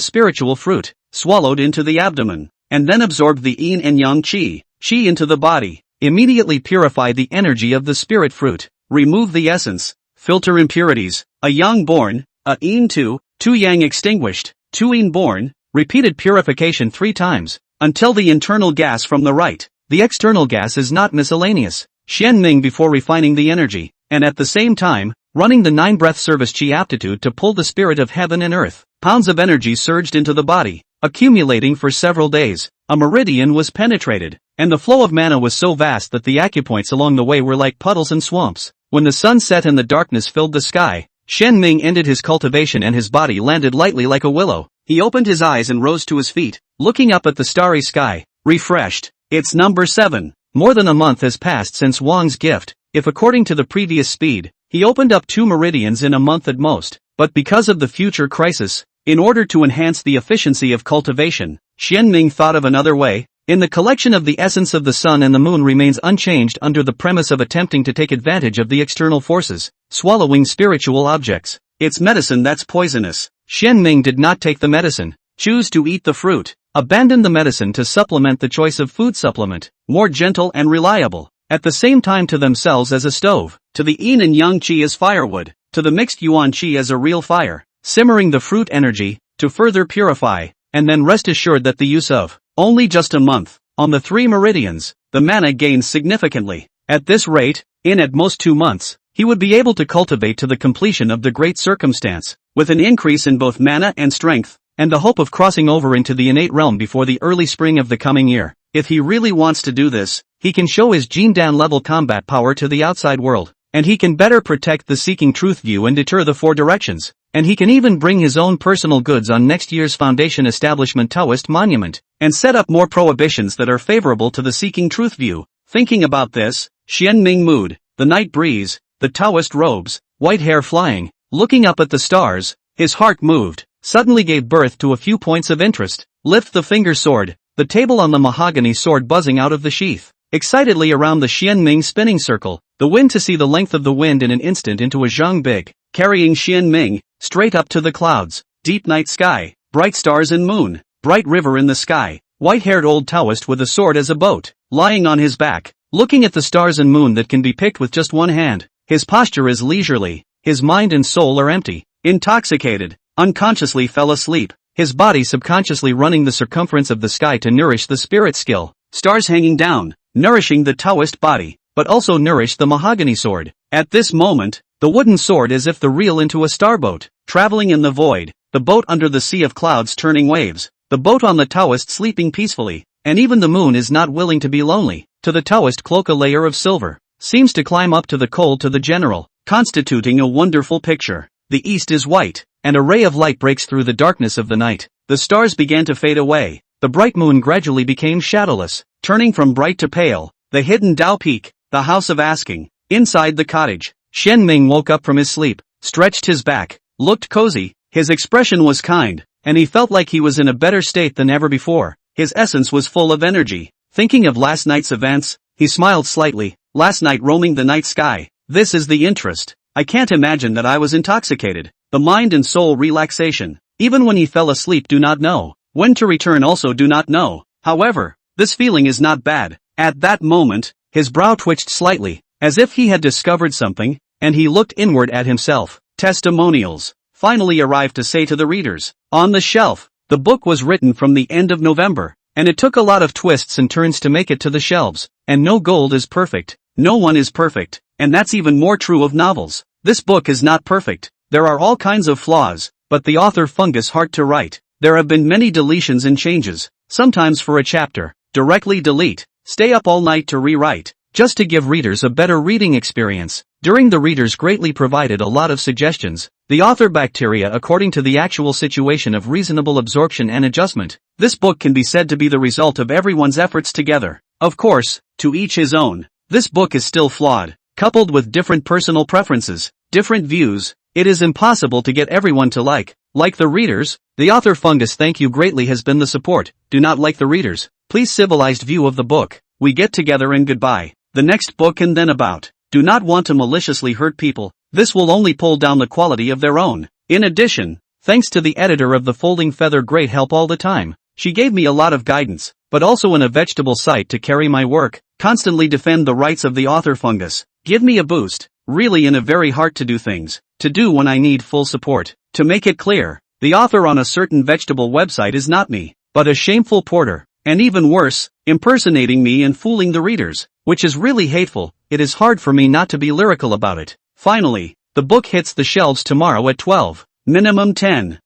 spiritual fruit, swallowed into the abdomen, and then absorbed the yin and yang qi into the body, immediately purify the energy of the spirit fruit, remove the essence, filter impurities, a yang born, a yin two yang extinguished, 2 yin born, repeated purification 3 times, until the internal gas from the right, the external gas is not miscellaneous, Xian Ming before refining the energy, and at the same time, running the 9-breath service qi aptitude to pull the spirit of heaven and earth. Pounds of energy surged into the body, accumulating for several days. A meridian was penetrated, and the flow of mana was so vast that the acupoints along the way were like puddles and swamps. When the sun set and the darkness filled the sky, Xian Ming ended his cultivation and his body landed lightly like a willow. He opened his eyes and rose to his feet, looking up at the starry sky, refreshed. It's number 7. More than a month has passed since Wang's gift. if according to the previous speed, he opened up 2 meridians in a month at most, but because of the future crisis, in order to enhance the efficiency of cultivation, Xianming thought of another way. In the collection of the essence of the sun and the moon remains unchanged under the premise of attempting to take advantage of the external forces, swallowing spiritual objects. It's medicine that's poisonous. Xianming did not take the medicine, choose to eat the fruit, abandon the medicine to supplement the choice of food supplement, more gentle and reliable, at the same time to themselves as a stove, to the yin and yang qi as firewood, to the mixed yuan qi as a real fire, simmering the fruit energy, to further purify, and then rest assured that the use of only just a month, on the 3 meridians, the mana gains significantly. At this rate, in at most 2 months, he would be able to cultivate to the completion of the great circumstance, with an increase in both mana and strength, and the hope of crossing over into the innate realm before the early spring of the coming year. If he really wants to do this, he can show his Jindan level combat power to the outside world, and he can better protect the seeking truth view and deter the 4 directions. And he can even bring his own personal goods on next year's Foundation Establishment Taoist Monument, and set up more prohibitions that are favorable to the seeking truth view. Thinking about this, Xianming mood, the night breeze, the Taoist robes, white hair flying, looking up at the stars, his heart moved, suddenly gave birth to a few points of interest. Lift the finger sword, the table on the mahogany sword buzzing out of the sheath, excitedly around the Xianming spinning circle, the wind to see the length of the wind in an instant into a zhang big, carrying Xianming, straight up to the clouds, deep night sky, bright stars and moon, bright river in the sky, white-haired old Taoist with a sword as a boat, lying on his back, looking at the stars and moon that can be picked with just one hand. His posture is leisurely, his mind and soul are empty, intoxicated, unconsciously fell asleep, his body subconsciously running the circumference of the sky to nourish the spirit skill, stars hanging down, nourishing the Taoist body, but also nourish the mahogany sword. At this moment, the wooden sword is if the reel into a starboat, traveling in the void, the boat under the sea of clouds turning waves, the boat on the Taoist sleeping peacefully, and even the moon is not willing to be lonely, to the Taoist cloak a layer of silver, seems to climb up to the cold to the general, constituting a wonderful picture. The east is white, and a ray of light breaks through the darkness of the night, the stars began to fade away, the bright moon gradually became shadowless, turning from bright to pale, the hidden Dao Peak, the house of asking, inside the cottage. Xianming woke up from his sleep, stretched his back, looked cozy, his expression was kind, and he felt like he was in a better state than ever before. His essence was full of energy. Thinking of last night's events, he smiled slightly. Last night roaming the night sky, this is the interest. I can't imagine that I was intoxicated. The mind and soul relaxation. Even when he fell asleep do not know. When to return also do not know. However, this feeling is not bad. At that moment, his brow twitched slightly, as if he had discovered something, and he looked inward at himself. Testimonials finally arrived to say to the readers. On the shelf, the book was written from the end of November, and it took a lot of twists and turns to make it to the shelves, and no gold is perfect, no one is perfect, and that's even more true of novels. This book is not perfect, there are all kinds of flaws, but the author fungus hard to write. There have been many deletions and changes, sometimes for a chapter, directly delete, stay up all night to rewrite, just to give readers a better reading experience. During the readers greatly provided a lot of suggestions, the author bacteria according to the actual situation of reasonable absorption and adjustment. This book can be said to be the result of everyone's efforts together. Of course, to each his own. This book is still flawed, coupled with different personal preferences, different views. It is impossible to get everyone to like the readers. The author fungus thank you greatly has been the support. Do not like the readers. Please civilized view of the book. We get together and goodbye. The next book and then about. Do not want to maliciously hurt people. This will only pull down the quality of their own. In addition, thanks to the editor of the Folding Feather, great help all the time. She gave me a lot of guidance, but also in a vegetable site to carry my work, constantly defend the rights of the author fungus. Give me a boost, really in a very hard to do things, to do when I need full support. To make it clear, the author on a certain vegetable website is not me, but a shameful porter, and even worse, impersonating me and fooling the readers, which is really hateful. It is hard for me not to be lyrical about it. Finally, the book hits the shelves tomorrow at 12, minimum 10,000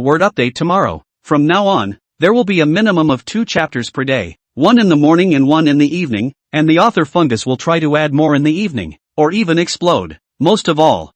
word update tomorrow. From now on, there will be a minimum of 2 chapters per day, one in the morning and one in the evening, and the author fungus will try to add more in the evening, or even explode. Most of all,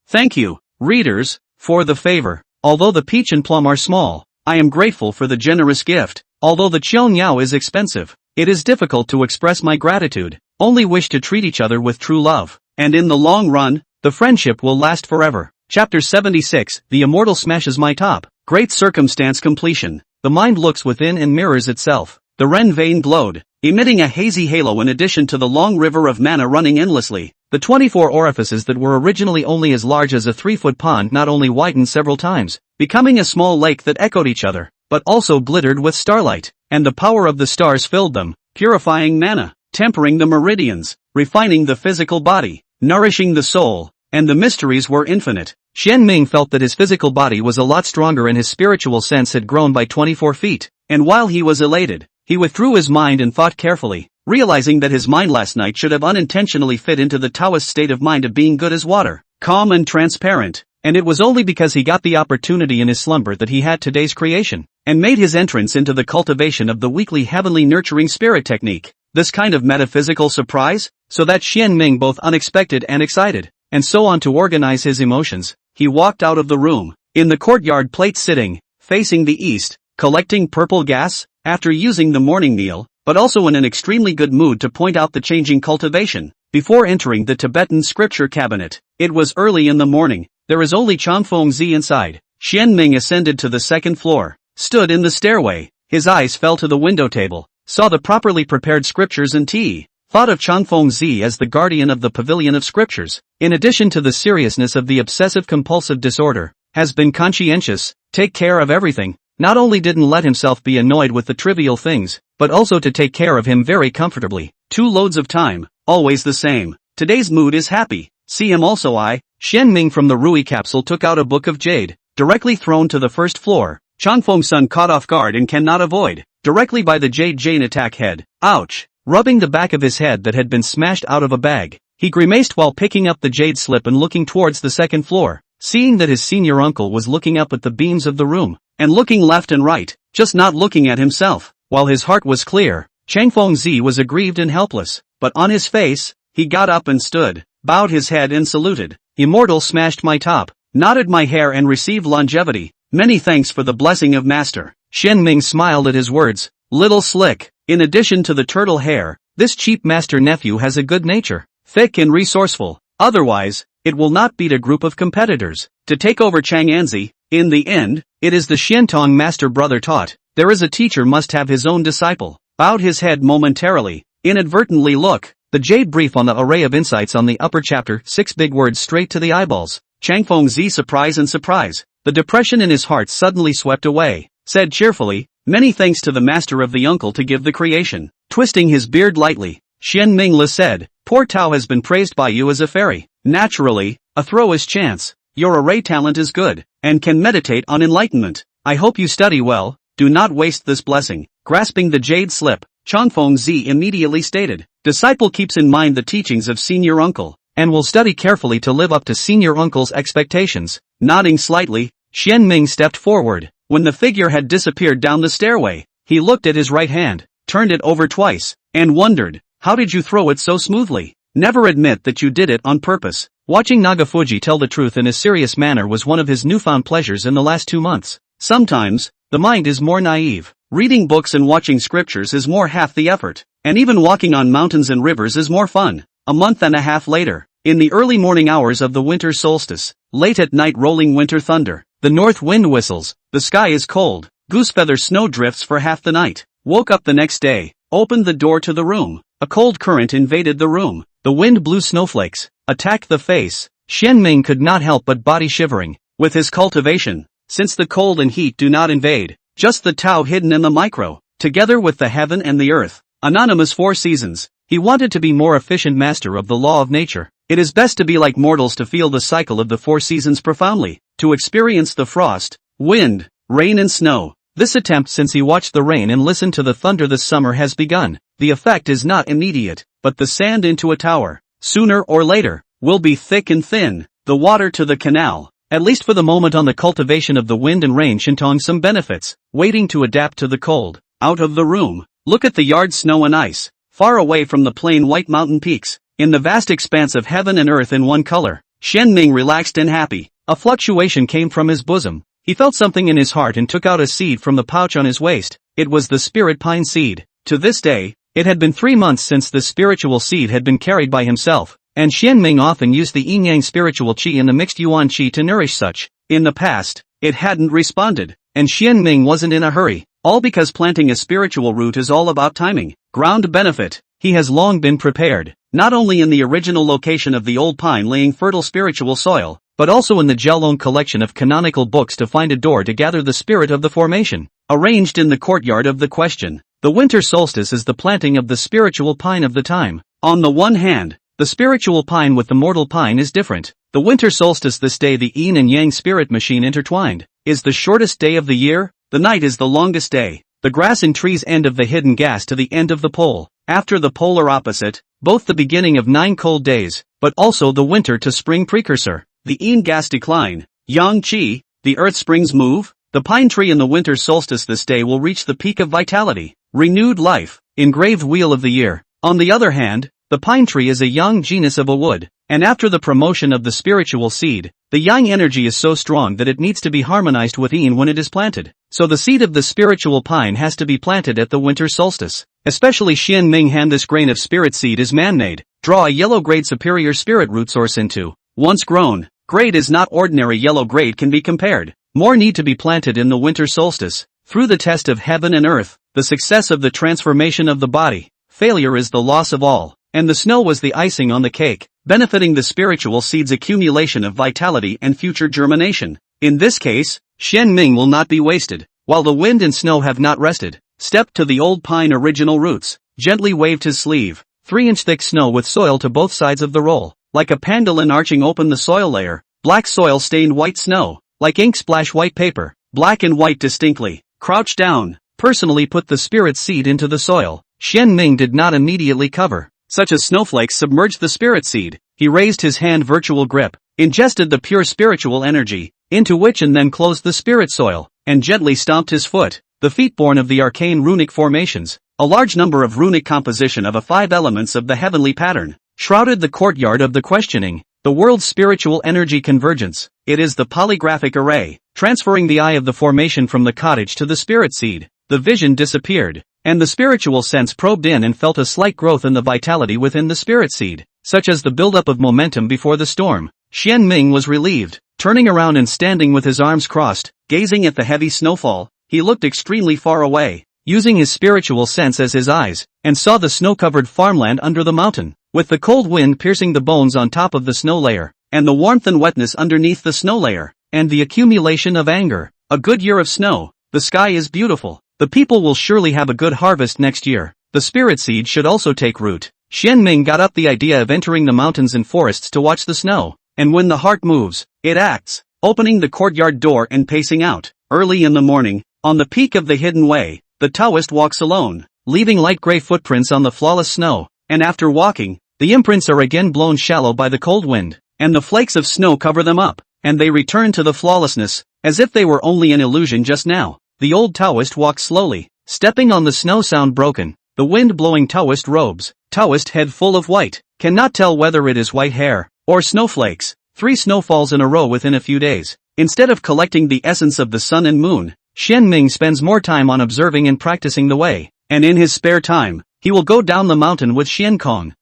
thank you, readers, for the favor. Although the peach and plum are small, I am grateful for the generous gift. Although the qiao niao is expensive, it is difficult to express my gratitude. only wish to treat each other with true love. And in the long run, the friendship will last forever. Chapter 76, The Immortal Smashes My Top. Great circumstance completion. The mind looks within and mirrors itself. The Ren vein glowed, emitting a hazy halo in addition to the long river of mana running endlessly. The 24 orifices that were originally only as large as a 3-foot pond not only widened several times, becoming a small lake that echoed each other, but also glittered with starlight, and the power of the stars filled them, purifying mana, tempering the meridians, refining the physical body, nourishing the soul, and the mysteries were infinite. Xian Ming felt that his physical body was a lot stronger and his spiritual sense had grown by 24 feet, and while he was elated, he withdrew his mind and thought carefully, realizing that his mind last night should have unintentionally fit into the Taoist state of mind of being good as water, calm and transparent, and it was only because he got the opportunity in his slumber that he had today's creation, and made his entrance into the cultivation of the weekly heavenly nurturing spirit technique. This kind of metaphysical surprise, so that Xian Ming both unexpected and excited, and so on to organize his emotions, he walked out of the room, in the courtyard plate sitting, facing the east, collecting purple gas, after using the morning meal, but also in an extremely good mood to point out the changing cultivation, before entering the Tibetan scripture cabinet. It was early in the morning, there is only Changfeng Zi inside. Xian Ming ascended to the second floor, stood in the stairway, his eyes fell to the window table, saw the properly prepared scriptures and tea, thought of Changfeng Zi as the guardian of the pavilion of scriptures, in addition to the seriousness of the obsessive-compulsive disorder, has been conscientious, take care of everything, not only didn't let himself be annoyed with the trivial things, but also to take care of him very comfortably. 2 loads of time, always the same. Today's mood is happy. See him also. Xian Ming from the Rui capsule took out a book of jade, directly thrown to the first floor. Changfeng Sun caught off guard and cannot avoid, directly by the jade Jane attack head. Ouch! Rubbing the back of his head that had been smashed out of a bag, he grimaced while picking up the jade slip and looking towards the second floor, seeing that his senior uncle was looking up at the beams of the room, and looking left and right, just not looking at himself. While his heart was clear, Changfeng Zi was aggrieved and helpless, but on his face, he got up and stood, bowed his head and saluted. Immortal smashed my top, knotted my hair and received longevity. Many thanks for the blessing of master. Xian Ming smiled at his words. Little slick. In addition to the turtle hair, this cheap master nephew has a good nature, thick and resourceful. Otherwise, it will not beat a group of competitors to take over Chang'anzi. In the end, it is the Xiantong master brother taught. There is a teacher must have his own disciple. Bowed his head momentarily, inadvertently look. The jade brief on the array of insights on the upper chapter, 6 big words straight to the eyeballs. Changfeng Zi surprise and surprise. The depression in his heart suddenly swept away. Said cheerfully, many thanks to the master of the uncle to give the creation. Twisting his beard lightly, Xian Ming said, poor Tao has been praised by you as a fairy. Naturally, a throw is chance. Your array talent is good, and can meditate on enlightenment. I hope you study well, do not waste this blessing. Grasping the jade slip, Changfeng Zi immediately stated, disciple keeps in mind the teachings of senior uncle, and will study carefully to live up to senior uncle's expectations. Nodding slightly, Xian Ming stepped forward. When the figure had disappeared down the stairway, he looked at his right hand, turned it over twice, and wondered, how did you throw it so smoothly? Never admit that you did it on purpose. Watching Nagafuji tell the truth in a serious manner was one of his newfound pleasures in the last 2 months. Sometimes, the mind is more naive. Reading books and watching scriptures is more half the effort, and even walking on mountains and rivers is more fun. A month and a half later, in the early morning hours of the winter solstice, late at night rolling winter thunder, the north wind whistles, the sky is cold, goosefeather snow drifts for half the night. Woke up the next day, opened the door to the room, a cold current invaded the room, the wind blew snowflakes, attacked the face. Xian Ming could not help but body shivering, with his cultivation, since the cold and heat do not invade, just the Tao hidden in the micro, together with the heaven and the earth. Anonymous 4 seasons. He wanted to be more efficient master of the law of nature. It is best to be like mortals to feel the cycle of the 4 seasons profoundly, to experience the frost, wind, rain and snow. This attempt since he watched the rain and listened to the thunder this summer has begun. The effect is not immediate, but the sand into a tower, sooner or later, will be thick and thin, the water to the canal. At least for the moment on the cultivation of the wind and rain Shintong some benefits, waiting to adapt to the cold. Out of the room, look at the yard snow and ice, far away from the plain white mountain peaks, in the vast expanse of heaven and earth in one color. Xian Ming relaxed and happy. A fluctuation came from his bosom. He felt something in his heart and took out a seed from the pouch on his waist. It was the spirit pine seed. To this day, It had been 3 months since this spiritual seed had been carried by himself, and Xianming often used the yin-yang spiritual qi and the mixed yuan qi to nourish such. In the past, it hadn't responded, and Xianming wasn't in a hurry, all because planting a spiritual root is all about timing. Ground benefit. He has long been prepared, not only in the original location of the old pine laying fertile spiritual soil, but also in the Jiaolong collection of canonical books to find a door to gather the spirit of the formation. Arranged in the courtyard of the question, the winter solstice is the planting of the spiritual pine of the time. On the one hand, the spiritual pine with the mortal pine is different. The winter solstice, this day the yin and yang spirit machine intertwined, is the shortest day of the year. The night is the longest day. The grass in trees end of the hidden gas to the end of the pole. After the polar opposite, both the beginning of 9 cold days, but also the winter to spring precursor. The yin gas decline, yang qi, the earth springs move. The pine tree in the winter solstice this day will reach the peak of vitality, renewed life, engraved wheel of the year. On the other hand, the pine tree is a yang genus of a wood, and after the promotion of the spiritual seed, the yang energy is so strong that it needs to be harmonized with yin when it is planted. So the seed of the spiritual pine has to be planted at the winter solstice. Especially Xianming Han, this grain of spirit seed is man-made. Draw a yellow grade superior spirit root source into. Once grown, grade is not ordinary yellow grade can be compared. More need to be planted in the winter solstice. Through the test of heaven and earth, the success of the transformation of the body, failure is the loss of all, and the snow was the icing on the cake, benefiting the spiritual seed's accumulation of vitality and future germination. In this case, Xianming will not be wasted. While the wind and snow have not rested, stepped to the old pine original roots, gently waved his sleeve, 3-inch thick snow with soil to both sides of the roll, like a pendulum arching open the soil layer, black soil stained white snow, like ink splash white paper, black and white distinctly, crouched down, personally put the spirit seed into the soil. Xianming did not immediately cover, such as snowflakes submerged the spirit seed. He raised his hand virtual grip, ingested the pure spiritual energy, into which and then closed the spirit soil, and gently stomped his foot, the feet born of the arcane runic formations. A large number of runic composition of 5 elements of the heavenly pattern, shrouded the courtyard of the questioning, the world's spiritual energy convergence. It is the polygraphic array, transferring the eye of the formation from the cottage to the spirit seed. The vision disappeared, and the spiritual sense probed in and felt a slight growth in the vitality within the spirit seed, such as the buildup of momentum before the storm. Xianming was relieved, turning around and standing with his arms crossed, gazing at the heavy snowfall. He looked extremely far away, using his spiritual sense as his eyes, and saw the snow-covered farmland under the mountain, with the cold wind piercing the bones on top of the snow layer, and the warmth and wetness underneath the snow layer, and the accumulation of anger. A good year of snow. The sky is beautiful. The people will surely have a good harvest next year. The spirit seed should also take root. Xianming got up the idea of entering the mountains and forests to watch the snow, and when the heart moves, it acts, opening the courtyard door and pacing out. Early in the morning, on the peak of the hidden way, the Taoist walks alone, leaving light gray footprints on the flawless snow, and after walking, the imprints are again blown shallow by the cold wind, and the flakes of snow cover them up, and they return to the flawlessness, as if they were only an illusion just now. The old Taoist walks slowly, stepping on the snow sound broken, the wind blowing Taoist robes, Taoist head full of white, cannot tell whether it is white hair, or snowflakes. 3 snowfalls in a row within a few days. Instead of collecting the essence of the sun and moon, Xianming spends more time on observing and practicing the way, and in his spare time, he will go down the mountain with Xiantong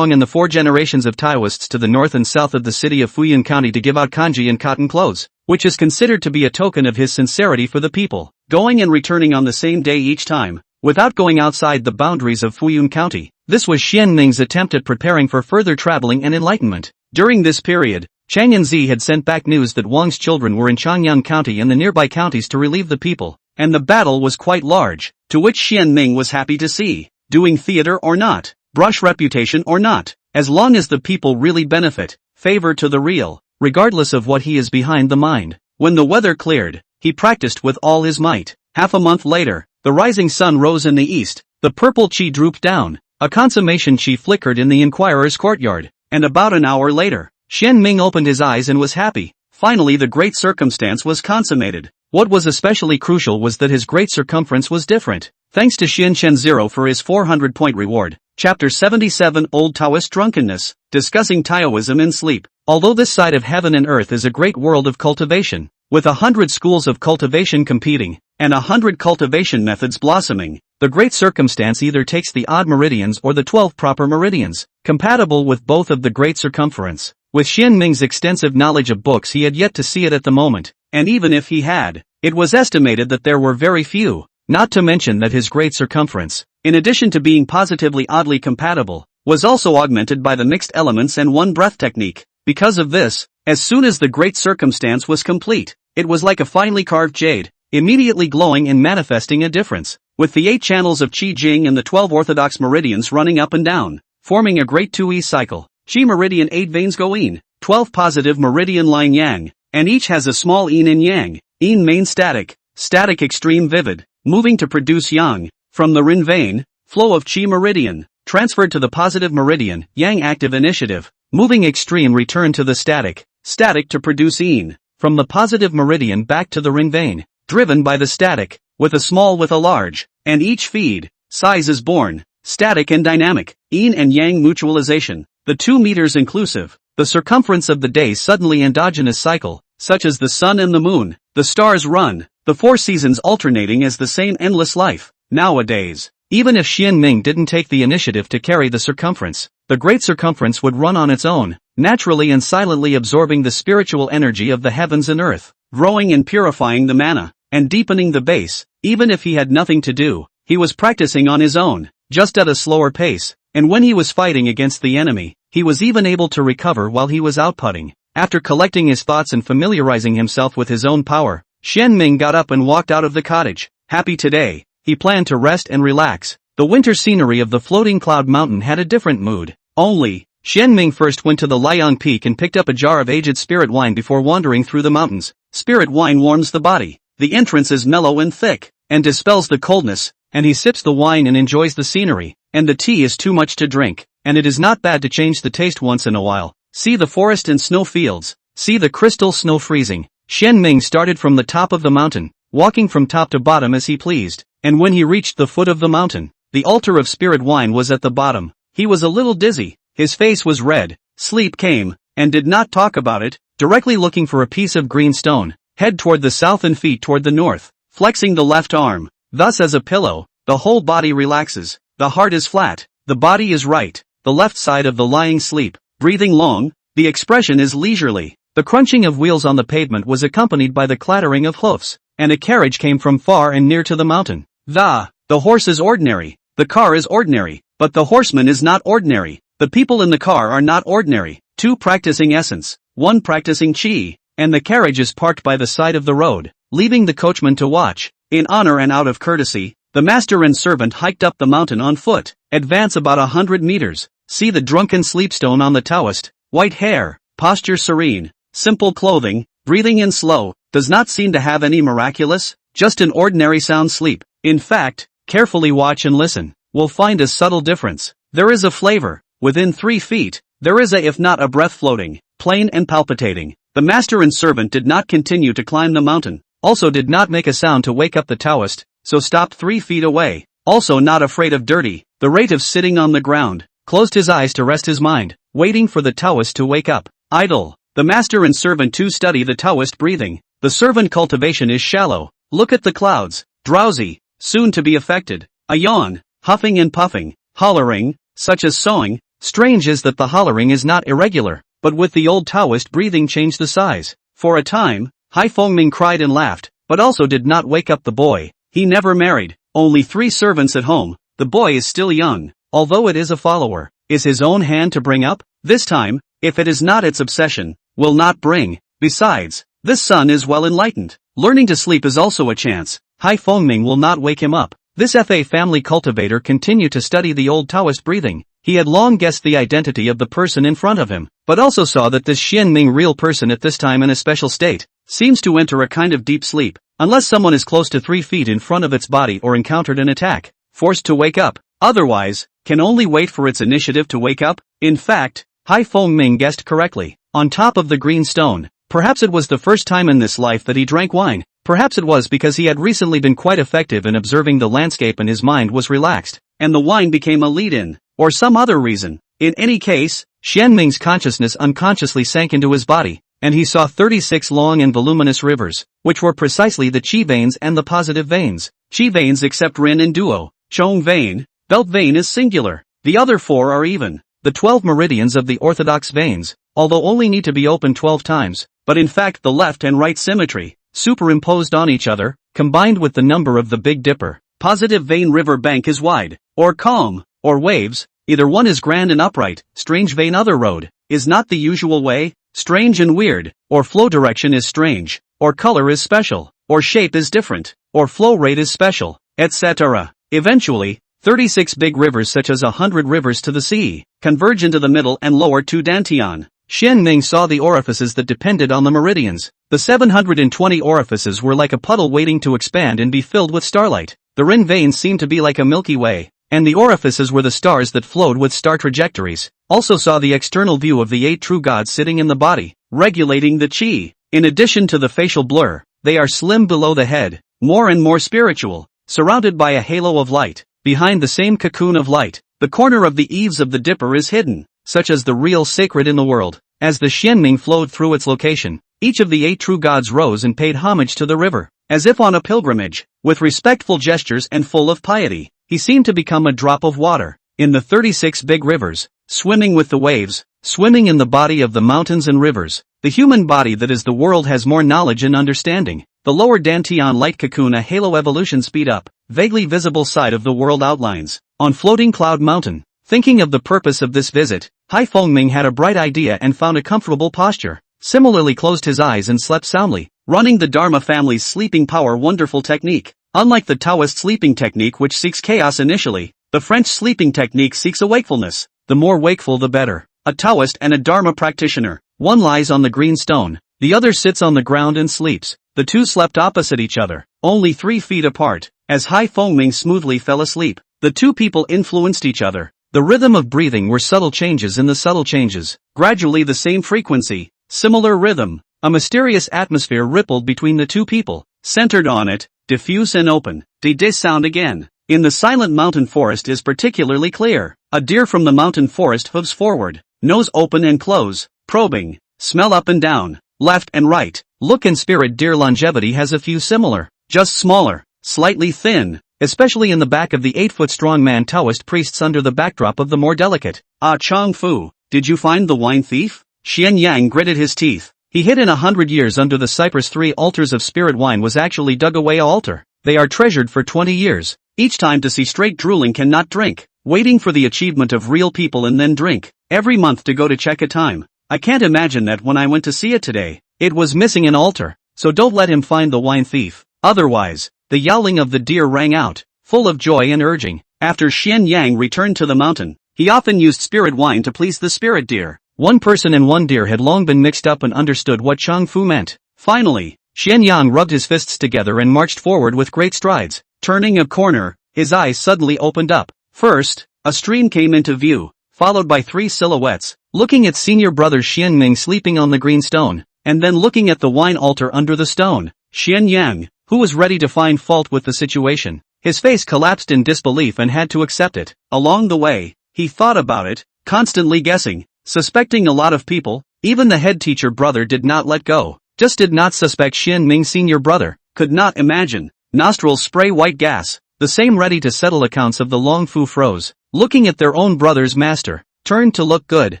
and the 4 generations of Taoists to the north and south of the city of Fuyun County to give out kanji and cotton clothes, which is considered to be a token of his sincerity for the people, going and returning on the same day each time, without going outside the boundaries of Fuyun County. This was Xianming's attempt at preparing for further traveling and enlightenment. During this period, Chang Yanzi had sent back news that Wang's children were in Changyang County and the nearby counties to relieve the people, and the battle was quite large, to which Xianming was happy to see. Doing theater or not, brush reputation or not, as long as the people really benefit, favor to the real, regardless of what he is behind the mind. When the weather cleared, he practiced with all his might. Half a month later, the rising sun rose in the east, the purple qi drooped down, a consummation qi flickered in the inquirer's courtyard, and about an hour later, Xianming opened his eyes and was happy. Finally the great circumstance was consummated. What was especially crucial was that his great circumference was different. Thanks to Xianchen Zero for his 400-point reward. Chapter 77 Old Taoist Drunkenness, discussing Taoism in sleep. Although this side of heaven and earth is a great world of cultivation, with 100 schools of cultivation competing, and 100 cultivation methods blossoming. The great circumstance either takes the odd meridians or the 12 proper meridians, compatible with both of the great circumference. With Xian Ming's extensive knowledge of books, he had yet to see it at the moment, and even if he had, it was estimated that there were very few, not to mention that his great circumference, in addition to being positively oddly compatible, was also augmented by the mixed elements and one breath technique. Because of this, as soon as the great circumstance was complete, it was like a finely carved jade, immediately glowing and manifesting a difference, with the 8 channels of Qi Jing and the 12 orthodox meridians running up and down, forming a great 2E cycle. Qi meridian 8 veins go yin, 12 positive meridian line yang, and each has a small yin and yang, yin main static, static extreme vivid, moving to produce yang, from the rin vein, flow of Qi meridian, transferred to the positive meridian, yang active initiative, moving extreme return to the static, static to produce yin, from the positive meridian back to the rin vein, driven by the static, with a small with a large, and each feed, size is born, static and dynamic, yin and yang mutualization, the 2 meters inclusive, the circumference of the day suddenly endogenous cycle, such as the sun and the moon, the stars run, the 4 seasons alternating as the same endless life. Nowadays, even if Xian Ming didn't take the initiative to carry the circumference, the great circumference would run on its own, naturally and silently absorbing the spiritual energy of the heavens and earth, growing and purifying the mana, and deepening the base. Even if he had nothing to do, he was practicing on his own, just at a slower pace, and when he was fighting against the enemy, he was even able to recover while he was outputting. After collecting his thoughts and familiarizing himself with his own power, Xian Ming got up and walked out of the cottage. Happy today, he planned to rest and relax. The winter scenery of the floating cloud mountain had a different mood. Only, Xian Ming first went to the Liang Peak and picked up a jar of aged spirit wine before wandering through the mountains. Spirit wine warms the body. The entrance is mellow and thick, and dispels the coldness, and he sips the wine and enjoys the scenery, and the tea is too much to drink, and it is not bad to change the taste once in a while. See the forest and snow fields, see the crystal snow freezing. Xian Ming started from the top of the mountain, walking from top to bottom as he pleased, and when he reached the foot of the mountain, the altar of spirit wine was at the bottom. He was a little dizzy, his face was red, sleep came, and did not talk about it, directly looking for a piece of green stone, head toward the south and feet toward the north, flexing the left arm, thus as a pillow, the whole body relaxes, the heart is flat, the body is right, the left side of the lying sleep, breathing long, the expression is leisurely. The crunching of wheels on the pavement was accompanied by the clattering of hoofs, and a carriage came from far and near to the mountain. The horse is ordinary, the car is ordinary, but the horseman is not ordinary, the people in the car are not ordinary, 2 practicing essence, 1 practicing Qi, and the carriage is parked by the side of the road, leaving the coachman to watch. In honor and out of courtesy, the master and servant hiked up the mountain on foot, advance about 100 meters, see the drunken sleepstone on the Taoist, white hair, posture serene, simple clothing, breathing in slow, does not seem to have any miraculous, just an ordinary sound sleep. In fact, carefully watch and listen, will find a subtle difference. There is a flavor, within 3 feet, there is a if not a breath floating, plain and palpitating. The master and servant did not continue to climb the mountain, also did not make a sound to wake up the Taoist, so stopped 3 feet away, also not afraid of dirty, the rate of sitting on the ground, closed his eyes to rest his mind, waiting for the Taoist to wake up. Idle. The master and servant too study the Taoist breathing. The servant cultivation is shallow. Look at the clouds, drowsy, soon to be affected. A yawn, huffing and puffing, hollering, such as sewing. Strange is that the hollering is not irregular, but with the old Taoist breathing changed the size. For a time, Hai Fengming cried and laughed, but also did not wake up the boy. He never married, only 3 servants at home. The boy is still young, although it is a follower. Is his own hand to bring up? This time, if it is not its obsession, will not bring. Besides, this son is well enlightened. Learning to sleep is also a chance. Hai Fengming will not wake him up. This FA family cultivator continued to study the old Taoist breathing. He had long guessed the identity of the person in front of him, but also saw that this Xian Ming real person at this time in a special state, seems to enter a kind of deep sleep, unless someone is close to 3 feet in front of its body or encountered an attack, forced to wake up. Otherwise, can only wait for its initiative to wake up. In fact, Hai Fengming guessed correctly. On top of the green stone, perhaps it was the first time in this life that he drank wine. Perhaps it was because he had recently been quite effective in observing the landscape and his mind was relaxed, and the wine became a lead-in, or some other reason. In any case, Xian Ming's consciousness unconsciously sank into his body, and he saw 36 long and voluminous rivers, which were precisely the chi veins and the positive veins. Chi veins except Rin in duo, Chong vein, belt vein is singular, the other 4 are even. The 12 meridians of the orthodox veins, although only need to be opened 12 times, but in fact the left and right symmetry, superimposed on each other, combined with the number of the Big Dipper. Positive vein river bank is wide, or calm, or waves, either one is grand and upright, strange vein other road, is not the usual way, strange and weird, or flow direction is strange, or color is special, or shape is different, or flow rate is special, etc. Eventually, 36 big rivers such as 100 rivers to the sea, converge into the middle and lower 2 dantian. Xian Ming saw the orifices that depended on the meridians. The 720 orifices were like a puddle waiting to expand and be filled with starlight. The Rin veins seemed to be like a Milky Way, and the orifices were the stars that flowed with star trajectories. Also saw the external view of the 8 true gods sitting in the body, regulating the chi. In addition to the facial blur, they are slim below the head, more and more spiritual, surrounded by a halo of light. Behind the same cocoon of light, the corner of the eaves of the Dipper is hidden, such as the real sacred in the world. As the Xianming flowed through its location, each of the 8 true gods rose and paid homage to the river, as if on a pilgrimage, with respectful gestures and full of piety. He seemed to become a drop of water, in the 36 big rivers, swimming with the waves, swimming in the body of the mountains and rivers. The human body that is the world has more knowledge and understanding. The lower dantian light cocoon a halo evolution speed up, vaguely visible side of the world outlines. On floating cloud mountain, thinking of the purpose of this visit, Hai Fengming had a bright idea and found a comfortable posture. Similarly closed his eyes and slept soundly, running the Dharma family's sleeping power wonderful technique. Unlike the Taoist sleeping technique which seeks chaos initially, the French sleeping technique seeks a wakefulness. The more wakeful the better. A Taoist and a Dharma practitioner. One lies on the green stone, the other sits on the ground and sleeps. The two slept opposite each other, only 3 feet apart. As Hai Fengming smoothly fell asleep, the two people influenced each other. The rhythm of breathing were subtle changes in the subtle changes. Gradually the same frequency, similar rhythm. A mysterious atmosphere rippled between the two people, centered on it, diffuse and open. De sound again. In the silent mountain forest is particularly clear. A deer from the mountain forest hooves forward, nose open and close, probing, smell up and down, left and right. Look and spirit deer longevity has a few similar, just smaller, slightly thin, especially in the back of the 8-foot strong man Taoist priests under the backdrop of the more delicate. Ah Chong Fu, did you find the wine thief? Xian Yang gritted his teeth. He hid in 100 years under the cypress 3 altars of spirit wine was actually dug away a altar. They are treasured for 20 years. Each time to see straight drooling cannot drink. Waiting for the achievement of real people and then drink. Every month to go to check a time. I can't imagine that when I went to see it today. It was missing an altar. So don't let him find the wine thief. Otherwise, the yowling of the deer rang out, full of joy and urging. After Xian Yang returned to the mountain, he often used spirit wine to please the spirit deer. One person and one deer had long been mixed up and understood what Chong Fu meant. Finally, Xian Yang rubbed his fists together and marched forward with great strides. Turning a corner, his eyes suddenly opened up. First, a stream came into view, followed by 3 silhouettes, looking at senior brother Xian Ming sleeping on the green stone, and then looking at the wine altar under the stone. Xian Yang, who was ready to find fault with the situation, his face collapsed in disbelief and had to accept it. Along the way, he thought about it, constantly guessing, suspecting a lot of people. Even the head teacher brother did not let go, just did not suspect Xian Ming senior brother, could not imagine. Nostrils spray white gas, the same ready to settle accounts of the Long Fu froze, looking at their own brother's master, turned to look good,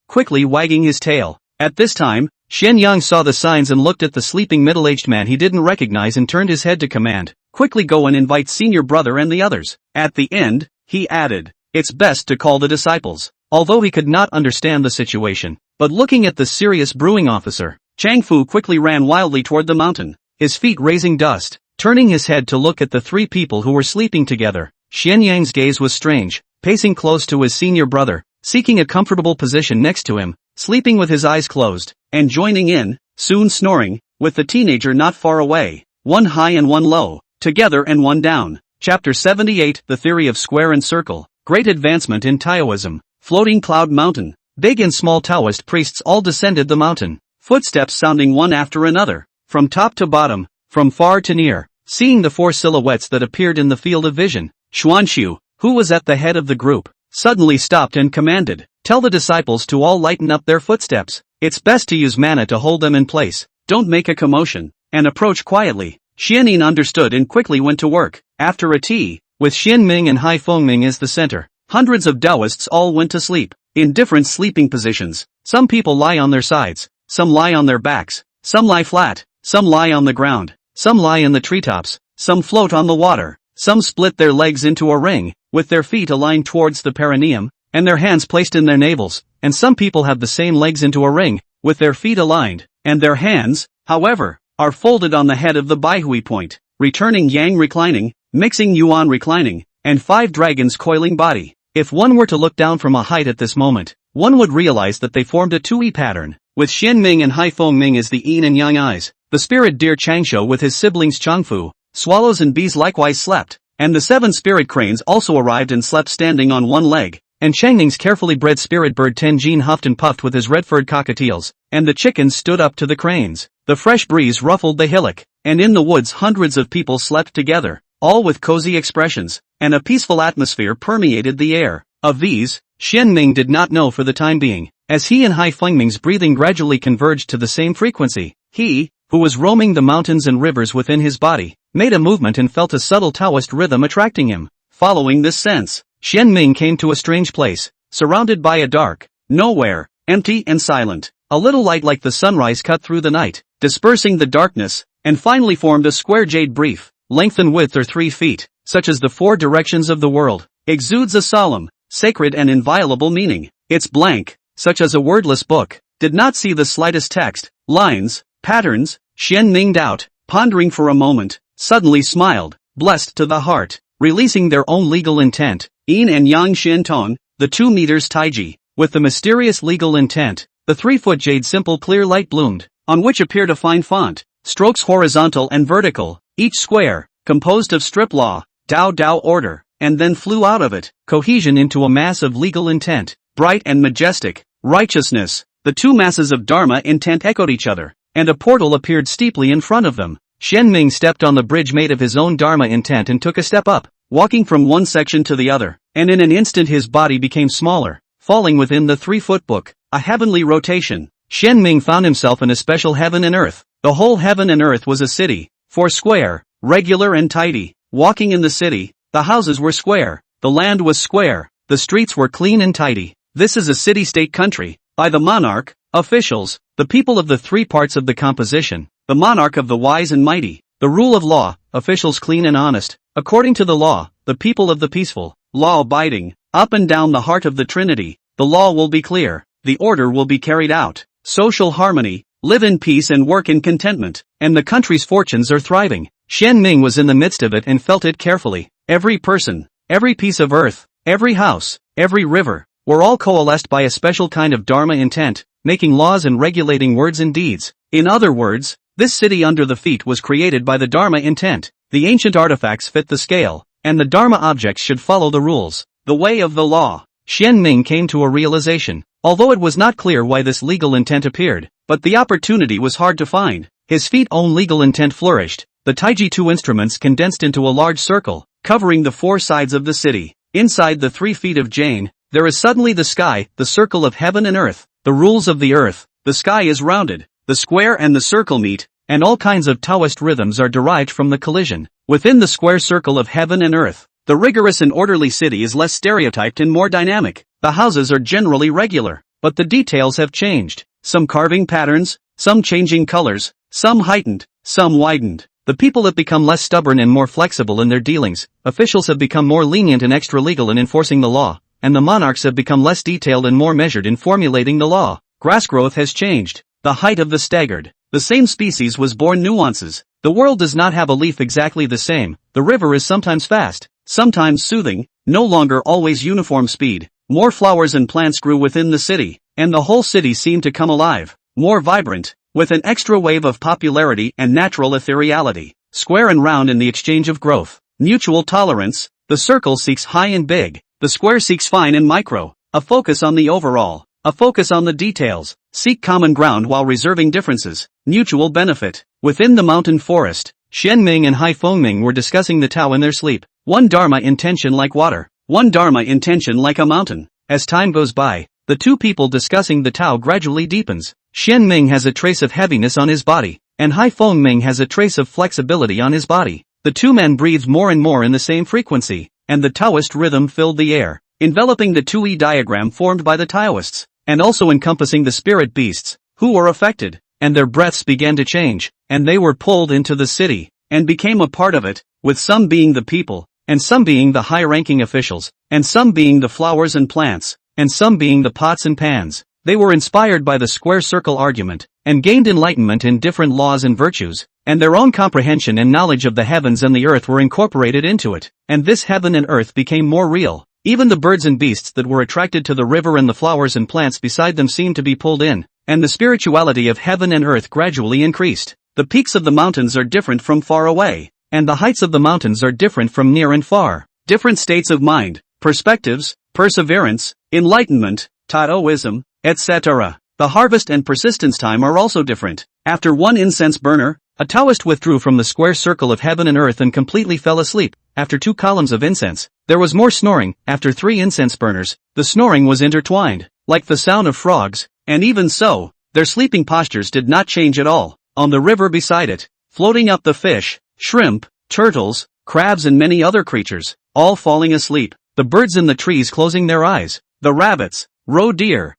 quickly wagging his tail. At this time, Xian Yang saw the signs and looked at the sleeping middle-aged man he didn't recognize and turned his head to command, quickly go and invite senior brother and the others. At the end, he added, it's best to call the disciples. Although he could not understand the situation, but looking at the serious brewing officer, Chang Fu quickly ran wildly toward the mountain, his feet raising dust. Turning his head to look at the 3 people who were sleeping together, Xian Yang's gaze was strange, pacing close to his senior brother, seeking a comfortable position next to him, sleeping with his eyes closed, and joining in, soon snoring, with the teenager not far away, one high and one low, together and one down. Chapter 78 The Theory of Square and Circle, Great Advancement in Taoism, Floating Cloud Mountain. Big and small Taoist priests all descended the mountain, footsteps sounding one after another, from top to bottom, from far to near. Seeing the 4 silhouettes that appeared in the field of vision, Xuanxiu, who was at the head of the group, suddenly stopped and commanded, tell the disciples to all lighten up their footsteps. It's best to use mana to hold them in place. Don't make a commotion, and approach quietly. Xianyin understood and quickly went to work. After a tea, with Xianming and Hai Fengming as the center, hundreds of Taoists all went to sleep, in different sleeping positions. Some people lie on their sides, some lie on their backs, some lie flat, some lie on the ground, some lie in the treetops, some float on the water, some split their legs into a ring, with their feet aligned towards the perineum, and their hands placed in their navels, and some people have the same legs into a ring, with their feet aligned, and their hands, however, are folded on the head of the Baihui point, returning Yang reclining, mixing Yuan reclining, and 5 dragons coiling body. If one were to look down from a height at this moment, one would realize that they formed a 2E pattern, with Xianming and Hai Fengming as the yin and yang eyes. The spirit deer Changshu with his siblings Changfu, swallows and bees likewise slept, and the 7 spirit cranes also arrived and slept standing on one leg, and Changning's carefully bred spirit bird Tenjin huffed and puffed with his red-furred cockatiels, and the chickens stood up to the cranes. The fresh breeze ruffled the hillock, and in the woods hundreds of people slept together, all with cozy expressions, and a peaceful atmosphere permeated the air. Of these, Xianming did not know for the time being, as he and Hai Fengming's breathing gradually converged to the same frequency. He, who was roaming the mountains and rivers within his body, made a movement and felt a subtle Taoist rhythm attracting him. Following this sense, Xianming came to a strange place, surrounded by a dark, nowhere, empty and silent. A little light like the sunrise cut through the night, dispersing the darkness, and finally formed a square jade brief, length and width are 3 feet, such as the 4 directions of the world, exudes a solemn, sacred and inviolable meaning. It's blank, such as a wordless book, did not see the slightest text, lines, patterns. Xianming out, pondering for a moment, suddenly smiled, blessed to the heart, releasing their own legal intent, yin and yang Shinton, the 2 meters taiji, with the mysterious legal intent. The 3-foot jade simple clear light bloomed, on which appeared a fine font, strokes horizontal and vertical, each square, composed of strip law, Dao order, and then flew out of it, cohesion into a mass of legal intent, bright and majestic, righteousness. The 2 masses of Dharma intent echoed each other, and a portal appeared steeply in front of them. Xianming stepped on the bridge made of his own Dharma intent and took a step up, walking from one section to the other, and in an instant his body became smaller, falling within the 3-foot book. A heavenly rotation. Xianming found himself in a special heaven and earth. The whole heaven and earth was a city, 4 square, regular and tidy. Walking in the city, the houses were square, the land was square, the streets were clean and tidy. This is a city-state country, by the monarch, officials, the people of the 3 parts of the composition, the monarch of the wise and mighty, the rule of law, officials clean and honest, according to the law, the people of the peaceful, law-abiding, up and down the heart of the Trinity. The law will be clear. The order will be carried out, social harmony, live in peace and work in contentment, and the country's fortunes are thriving. Xianming was in the midst of it and felt it carefully. Every person, every piece of earth, every house, every river, were all coalesced by a special kind of Dharma intent, making laws and regulating words and deeds. In other words, this city under the feet was created by the Dharma intent. The ancient artifacts fit the scale, and the Dharma objects should follow the rules, the way of the law. Xianming came to a realization. Although it was not clear why this legal intent appeared, but the opportunity was hard to find. His feet own legal intent flourished. The taiji 2 instruments condensed into a large circle, covering the 4 sides of the city. Inside the 3 feet of Jane, there is suddenly the sky, the circle of heaven and earth, the rules of the earth. The sky is rounded, the square and the circle meet, and all kinds of Taoist rhythms are derived from the collision. Within the square circle of heaven and earth, the rigorous and orderly city is less stereotyped and more dynamic. The houses are generally regular, but the details have changed. Some carving patterns, some changing colors, some heightened, some widened. The people have become less stubborn and more flexible in their dealings. Officials have become more lenient and extra-legal in enforcing the law, and the monarchs have become less detailed and more measured in formulating the law. Grass growth has changed. The height of the staggered. The same species was born nuances. The world does not have a leaf exactly the same. The river is sometimes fast, sometimes soothing, no longer always uniform speed. More flowers and plants grew within the city, and the whole city seemed to come alive, more vibrant, with an extra wave of popularity and natural ethereality, square and round in the exchange of growth, mutual tolerance. The circle seeks high and big, the square seeks fine and micro, a focus on the overall, a focus on the details, seek common ground while reserving differences, mutual benefit. Within the mountain forest, Xianming and Hai Fengming were discussing the Tao in their sleep. One Dharma intention like water, one Dharma intention like a mountain. As time goes by, the 2 people discussing the Tao gradually deepens. Xian Ming has a trace of heaviness on his body, and Hai Feng Ming has a trace of flexibility on his body. The two men breathed more and more in the same frequency, and the Taoist rhythm filled the air, enveloping the 2E diagram formed by the Taoists, and also encompassing the spirit beasts, who were affected, and their breaths began to change, and they were pulled into the city, and became a part of it, with some being the people, and some being the high-ranking officials, and some being the flowers and plants, and some being the pots and pans. They were inspired by the square circle argument, and gained enlightenment in different laws and virtues, and their own comprehension and knowledge of the heavens and the earth were incorporated into it, and this heaven and earth became more real. Even the birds and beasts that were attracted to the river and the flowers and plants beside them seemed to be pulled in, and the spirituality of heaven and earth gradually increased. The peaks of the mountains are different from far away, and the heights of the mountains are different from near and far. Different states of mind, perspectives, perseverance, enlightenment, Taoism, etc. The harvest and persistence time are also different. After one incense burner, a Taoist withdrew from the square circle of heaven and earth and completely fell asleep. After 2 columns of incense, there was more snoring. After 3 incense burners, the snoring was intertwined, like the sound of frogs, and even so, their sleeping postures did not change at all. On the river beside it, floating up the fish, shrimp, turtles, crabs and many other creatures, all falling asleep. The birds in the trees closing their eyes, the rabbits, roe deer,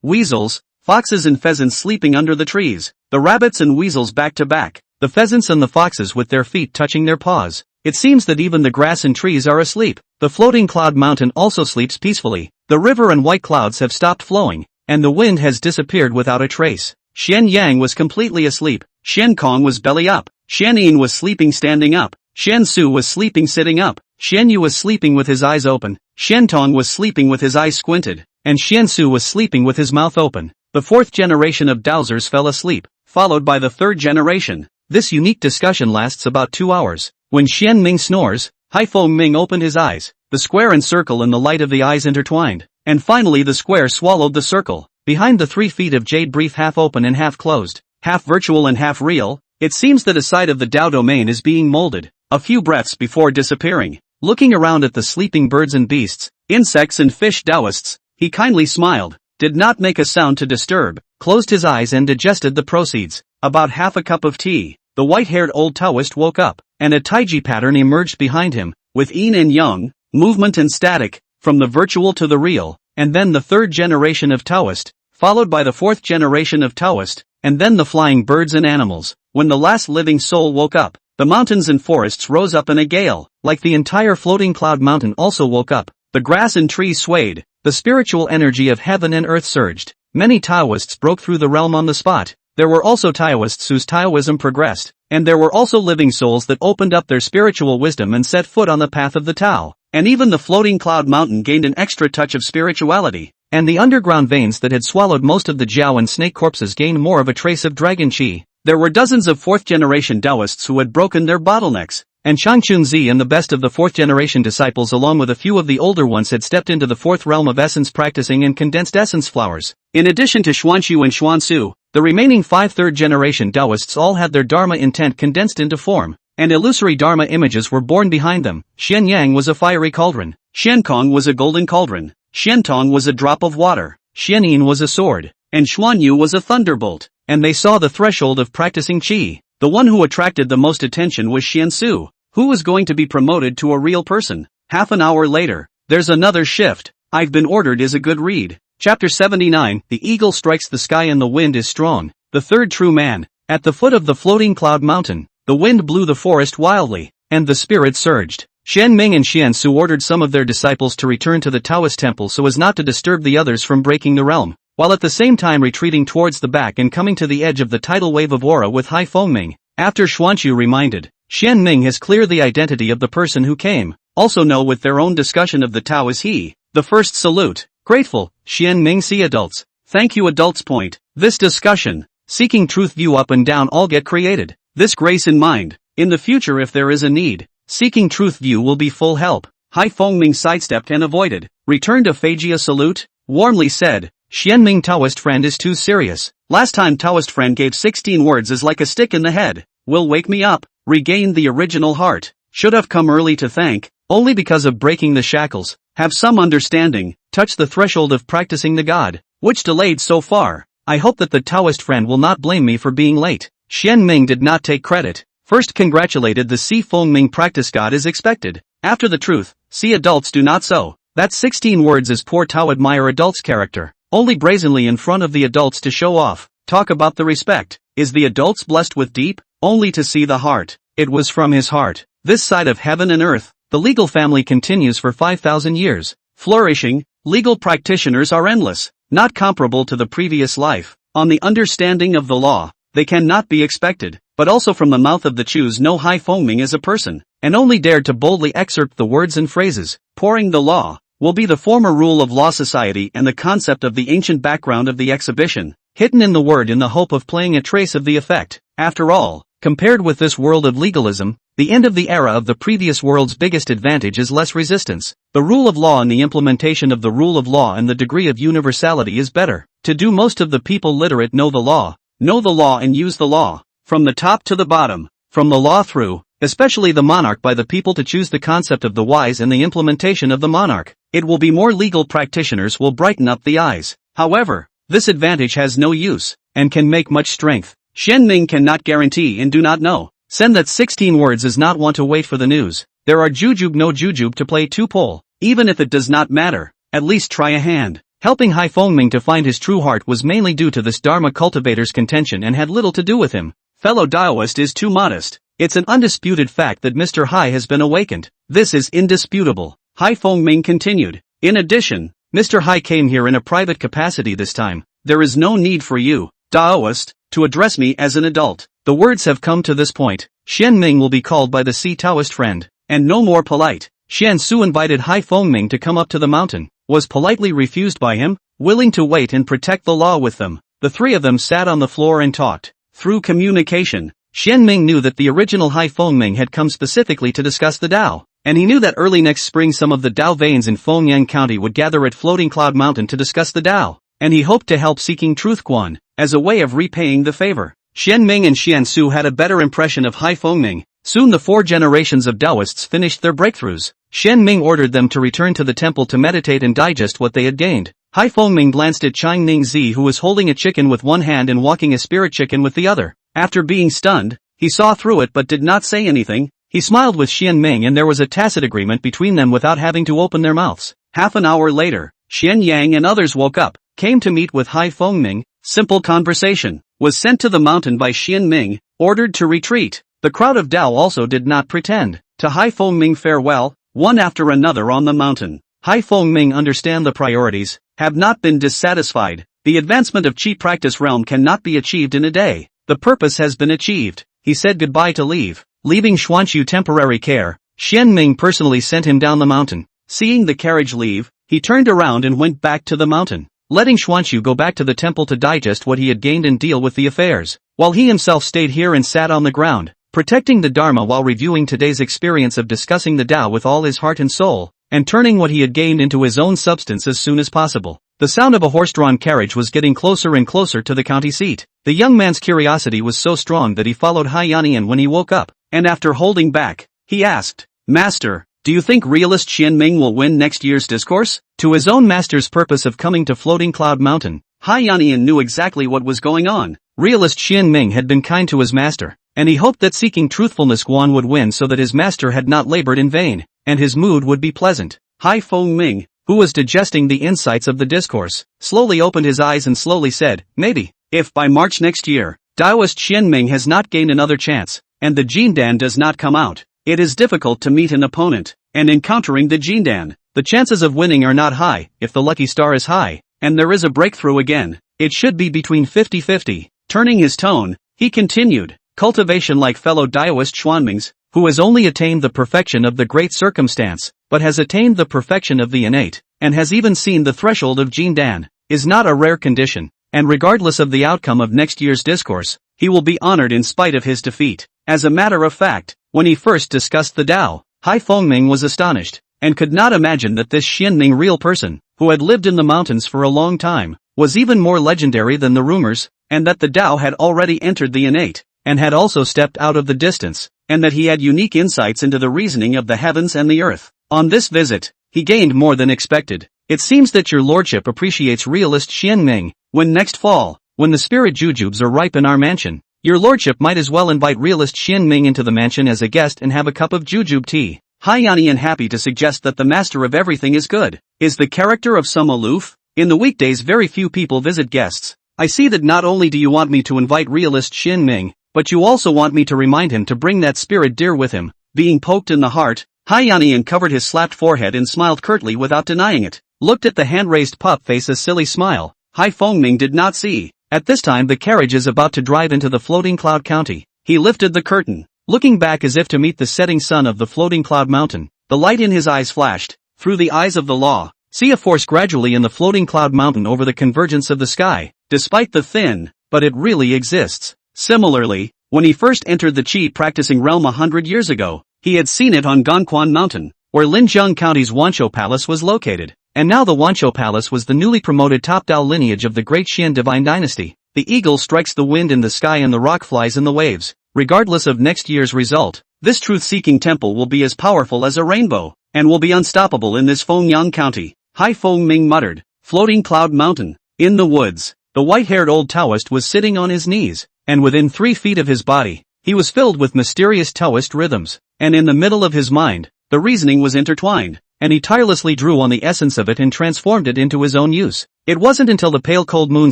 weasels, foxes and pheasants sleeping under the trees, the rabbits and weasels back to back, the pheasants and the foxes with their feet touching their paws. It seems that even the grass and trees are asleep. The floating cloud mountain also sleeps peacefully. The river and white clouds have stopped flowing, and the wind has disappeared without a trace. Xian Yang was completely asleep. Xian Kong was belly up. Xian Yin was sleeping standing up. Xian Su was sleeping sitting up. Xian Yu was sleeping with his eyes open. Xian Tong was sleeping with his eyes squinted, and Xian Su was sleeping with his mouth open. The 4th generation of dowsers fell asleep, followed by the 3rd generation. This unique discussion lasts about 2 hours. When Xian Ming snores, Hai Feng Ming opened his eyes. The square and circle and the light of the eyes intertwined, and finally the square swallowed the circle. Behind the 3 feet of jade brief half open and half closed, half virtual and half real, it seems that a side of the Tao domain is being molded. A few breaths before disappearing, looking around at the sleeping birds and beasts, insects and fish Taoists, he kindly smiled, did not make a sound to disturb, closed his eyes and digested the proceeds. About half a cup of tea, the white-haired old Taoist woke up, and a taiji pattern emerged behind him, with yin and yang, movement and static, from the virtual to the real, and then the 3rd generation of Taoist, followed by the 4th generation of Taoist, and then the flying birds and animals. When the last living soul woke up, the mountains and forests rose up in a gale, like the entire floating cloud mountain also woke up. The grass and trees swayed, the spiritual energy of heaven and earth surged. Many Taoists broke through the realm on the spot. There were also Taoists whose Taoism progressed, and there were also living souls that opened up their spiritual wisdom and set foot on the path of the Tao. And even the floating cloud mountain gained an extra touch of spirituality, and the underground veins that had swallowed most of the Jiao and snake corpses gained more of a trace of dragon qi. There were dozens of 4th generation Taoists who had broken their bottlenecks, and Changchunzi and the best of the 4th generation disciples along with a few of the older ones had stepped into the 4th realm of essence practicing in condensed essence flowers. In addition to Xuanxu and Xuansu, the remaining 5 3rd generation Taoists all had their Dharma intent condensed into form, and illusory Dharma images were born behind them. Xian Yang was a fiery cauldron. Xian Kong was a golden cauldron. Xian Tong was a drop of water. Xian Yin was a sword, and Xuan Yu was a thunderbolt. And they saw the threshold of practicing qi. The one who attracted the most attention was Xian Su, who was going to be promoted to a real person. Half an hour later, there's another shift. I've been ordered is a good read. Chapter 79, The Eagle Strikes the Sky and the Wind is Strong. The 3rd True Man. At the foot of the floating cloud mountain, the wind blew the forest wildly, and the spirit surged. Xian Ming and Xian Su ordered some of their disciples to return to the Taoist temple so as not to disturb the others from breaking the realm, while at the same time retreating towards the back and coming to the edge of the tidal wave of aura with Hai Feng Ming. After Xuanxu reminded, Xian Ming has cleared the identity of the person who came, also know with their own discussion of the Tao is he. The first salute, grateful, Xian Ming see adults, thank you adults point, this discussion, seeking truth view up and down all get created, this grace in mind, in the future if there is a need, seeking truth view will be full help. Hai Feng Ming sidestepped and avoided, returned a Feigia salute, warmly said, Xian Ming Taoist friend is too serious. Last time Taoist friend gave 16 words is like a stick in the head. Will wake me up, regain the original heart. Should have come early to thank, only because of breaking the shackles. Have some understanding, touch the threshold of practicing the God, which delayed so far. I hope that the Taoist friend will not blame me for being late. Xian Ming did not take credit. First congratulated the Si Feng Ming practice god as expected. After the truth, see adults do not so. That 16 words is poor Tao admire adults character. Only brazenly in front of the adults to show off. Talk about the respect. Is the adults blessed with deep? Only to see the heart. It was from his heart. This side of heaven and earth. The legal family continues for 5,000 years. Flourishing, legal practitioners are endless. Not comparable to the previous life. On the understanding of the law, they cannot be expected, but also from the mouth of the choose no Hai Fengming as a person, and only dared to boldly excerpt the words and phrases. Pouring the law will be the former rule of law society and the concept of the ancient background of the exhibition, hidden in the word in the hope of playing a trace of the effect. After all, compared with this world of legalism, the end of the era of the previous world's biggest advantage is less resistance. The rule of law and the implementation of the rule of law and the degree of universality is better. To do most of the people literate know the law and use the law, from the top to the bottom, from the law through, especially the monarch by the people to choose the concept of the wise and the implementation of the monarch. It will be more legal practitioners will brighten up the eyes. However, this advantage has no use, and can make much strength. Xian Ming cannot guarantee and do not know. Send that 16 words is not want to wait for the news. There are jujube no jujube to play two pole. Even if it does not matter, at least try a hand. Helping Hai Fengming to find his true heart was mainly due to this Dharma cultivator's contention and had little to do with him. Fellow Taoist is too modest. It's an undisputed fact that Mr. Hai has been awakened. This is indisputable. Hai Fengming continued. In addition, Mr. Hai came here in a private capacity this time. There is no need for you, Taoist, to address me as an adult. The words have come to this point. Xian Ming will be called by the Si Taoist friend, and no more polite. Xian Su invited Hai Fengming to come up to the mountain, was politely refused by him, willing to wait and protect the law with them. The three of them sat on the floor and talked. Through communication, Xian Ming knew that the original Hai Fengming had come specifically to discuss the Tao, and he knew that early next spring some of the Tao veins in Fengyang County would gather at Floating Cloud Mountain to discuss the Tao, and he hoped to help Seeking Truth Quan, as a way of repaying the favor. Xian Ming and Xian Su had a better impression of Hai Fengming. Soon the 4 generations of Taoists finished their breakthroughs. Xian Ming ordered them to return to the temple to meditate and digest what they had gained. Hai Fengming glanced at Chang Ningzi who was holding a chicken with one hand and walking a spirit chicken with the other. After being stunned, he saw through it but did not say anything. He smiled with Xian Ming and there was a tacit agreement between them without having to open their mouths. Half an hour later, Xian Yang and others woke up, came to meet with Hai Fengming. Simple conversation. Was sent to the mountain by Xian Ming, ordered to retreat. The crowd of Tao also did not pretend to Hai Fengming farewell, one after another on the mountain. Hai Fengming understand the priorities, have not been dissatisfied. The advancement of Qi practice realm cannot be achieved in a day. The purpose has been achieved. He said goodbye to leave. Leaving Xuanqiu temporary care, Xian Ming personally sent him down the mountain. Seeing the carriage leave, he turned around and went back to the mountain, letting Xuanqiu go back to the temple to digest what he had gained and deal with the affairs, while he himself stayed here and sat on the ground, protecting the Dharma while reviewing today's experience of discussing the Tao with all his heart and soul, and turning what he had gained into his own substance as soon as possible. The sound of a horse-drawn carriage was getting closer and closer to the county seat. The young man's curiosity was so strong that he followed Hai Yannian when he woke up, and after holding back, he asked, Master, do you think realist Xian Ming will win next year's discourse? To his own master's purpose of coming to Floating Cloud Mountain, Hai Yannian knew exactly what was going on. Realist Xian Ming had been kind to his master, and he hoped that Seeking Truthfulness Guan would win so that his master had not labored in vain, and his mood would be pleasant. Hai Fengming, who was digesting the insights of the discourse, slowly opened his eyes and slowly said, maybe, if by March next year, Taoist Xian Ming has not gained another chance, and the Jindan does not come out, it is difficult to meet an opponent, and encountering the Jindan, the chances of winning are not high. If the lucky star is high, and there is a breakthrough again, it should be between 50-50. Turning his tone, he continued, cultivation like fellow Taoist Xuanmings, who has only attained the perfection of the great circumstance, but has attained the perfection of the innate, and has even seen the threshold of Jindan, is not a rare condition, and regardless of the outcome of next year's discourse, he will be honored in spite of his defeat. As a matter of fact, when he first discussed the Tao, Hai Fengming was astonished, and could not imagine that this Xian Ming real person, who had lived in the mountains for a long time, was even more legendary than the rumors, and that the Tao had already entered the innate, and had also stepped out of the distance, and that he had unique insights into the reasoning of the heavens and the earth. On this visit, he gained more than expected. It seems that your lordship appreciates realist Xian Ming. When next fall, when the spirit jujubes are ripe in our mansion, your lordship might as well invite realist Xian Ming into the mansion as a guest and have a cup of jujube tea. Hi Yanni, and happy to suggest that the master of everything is good. Is the character of some aloof? In the weekdays very few people visit guests. I see that not only do you want me to invite realist Xian Ming, but you also want me to remind him to bring that spirit deer with him. Being poked in the heart, Hai Yanni uncovered his slapped forehead and smiled curtly without denying it. Looked at the hand-raised pup face, a silly smile. Hai Fengming did not see. At this time the carriage is about to drive into the floating cloud county. He lifted the curtain, looking back as if to meet the setting sun of the floating cloud mountain. The light in his eyes flashed. Through the eyes of the law, see a force gradually in the floating cloud mountain over the convergence of the sky, despite the thin, but it really exists. Similarly, when he first entered the Qi practicing realm 100 years ago, he had seen it on Gongquan Mountain, where Linjiang County's Wanshou Palace was located. And now the Wanshou Palace was the newly promoted top Dao lineage of the great Xian divine dynasty. The eagle strikes the wind in the sky and the rock flies in the waves. Regardless of next year's result, this truth-seeking temple will be as powerful as a rainbow, and will be unstoppable in this Fengyang County. Hai Fengming muttered. Floating Cloud Mountain. In the woods, the white-haired old Taoist was sitting on his knees, and within 3 feet of his body, he was filled with mysterious Taoist rhythms, and in the middle of his mind, the reasoning was intertwined, and he tirelessly drew on the essence of it and transformed it into his own use. It wasn't until the pale cold moon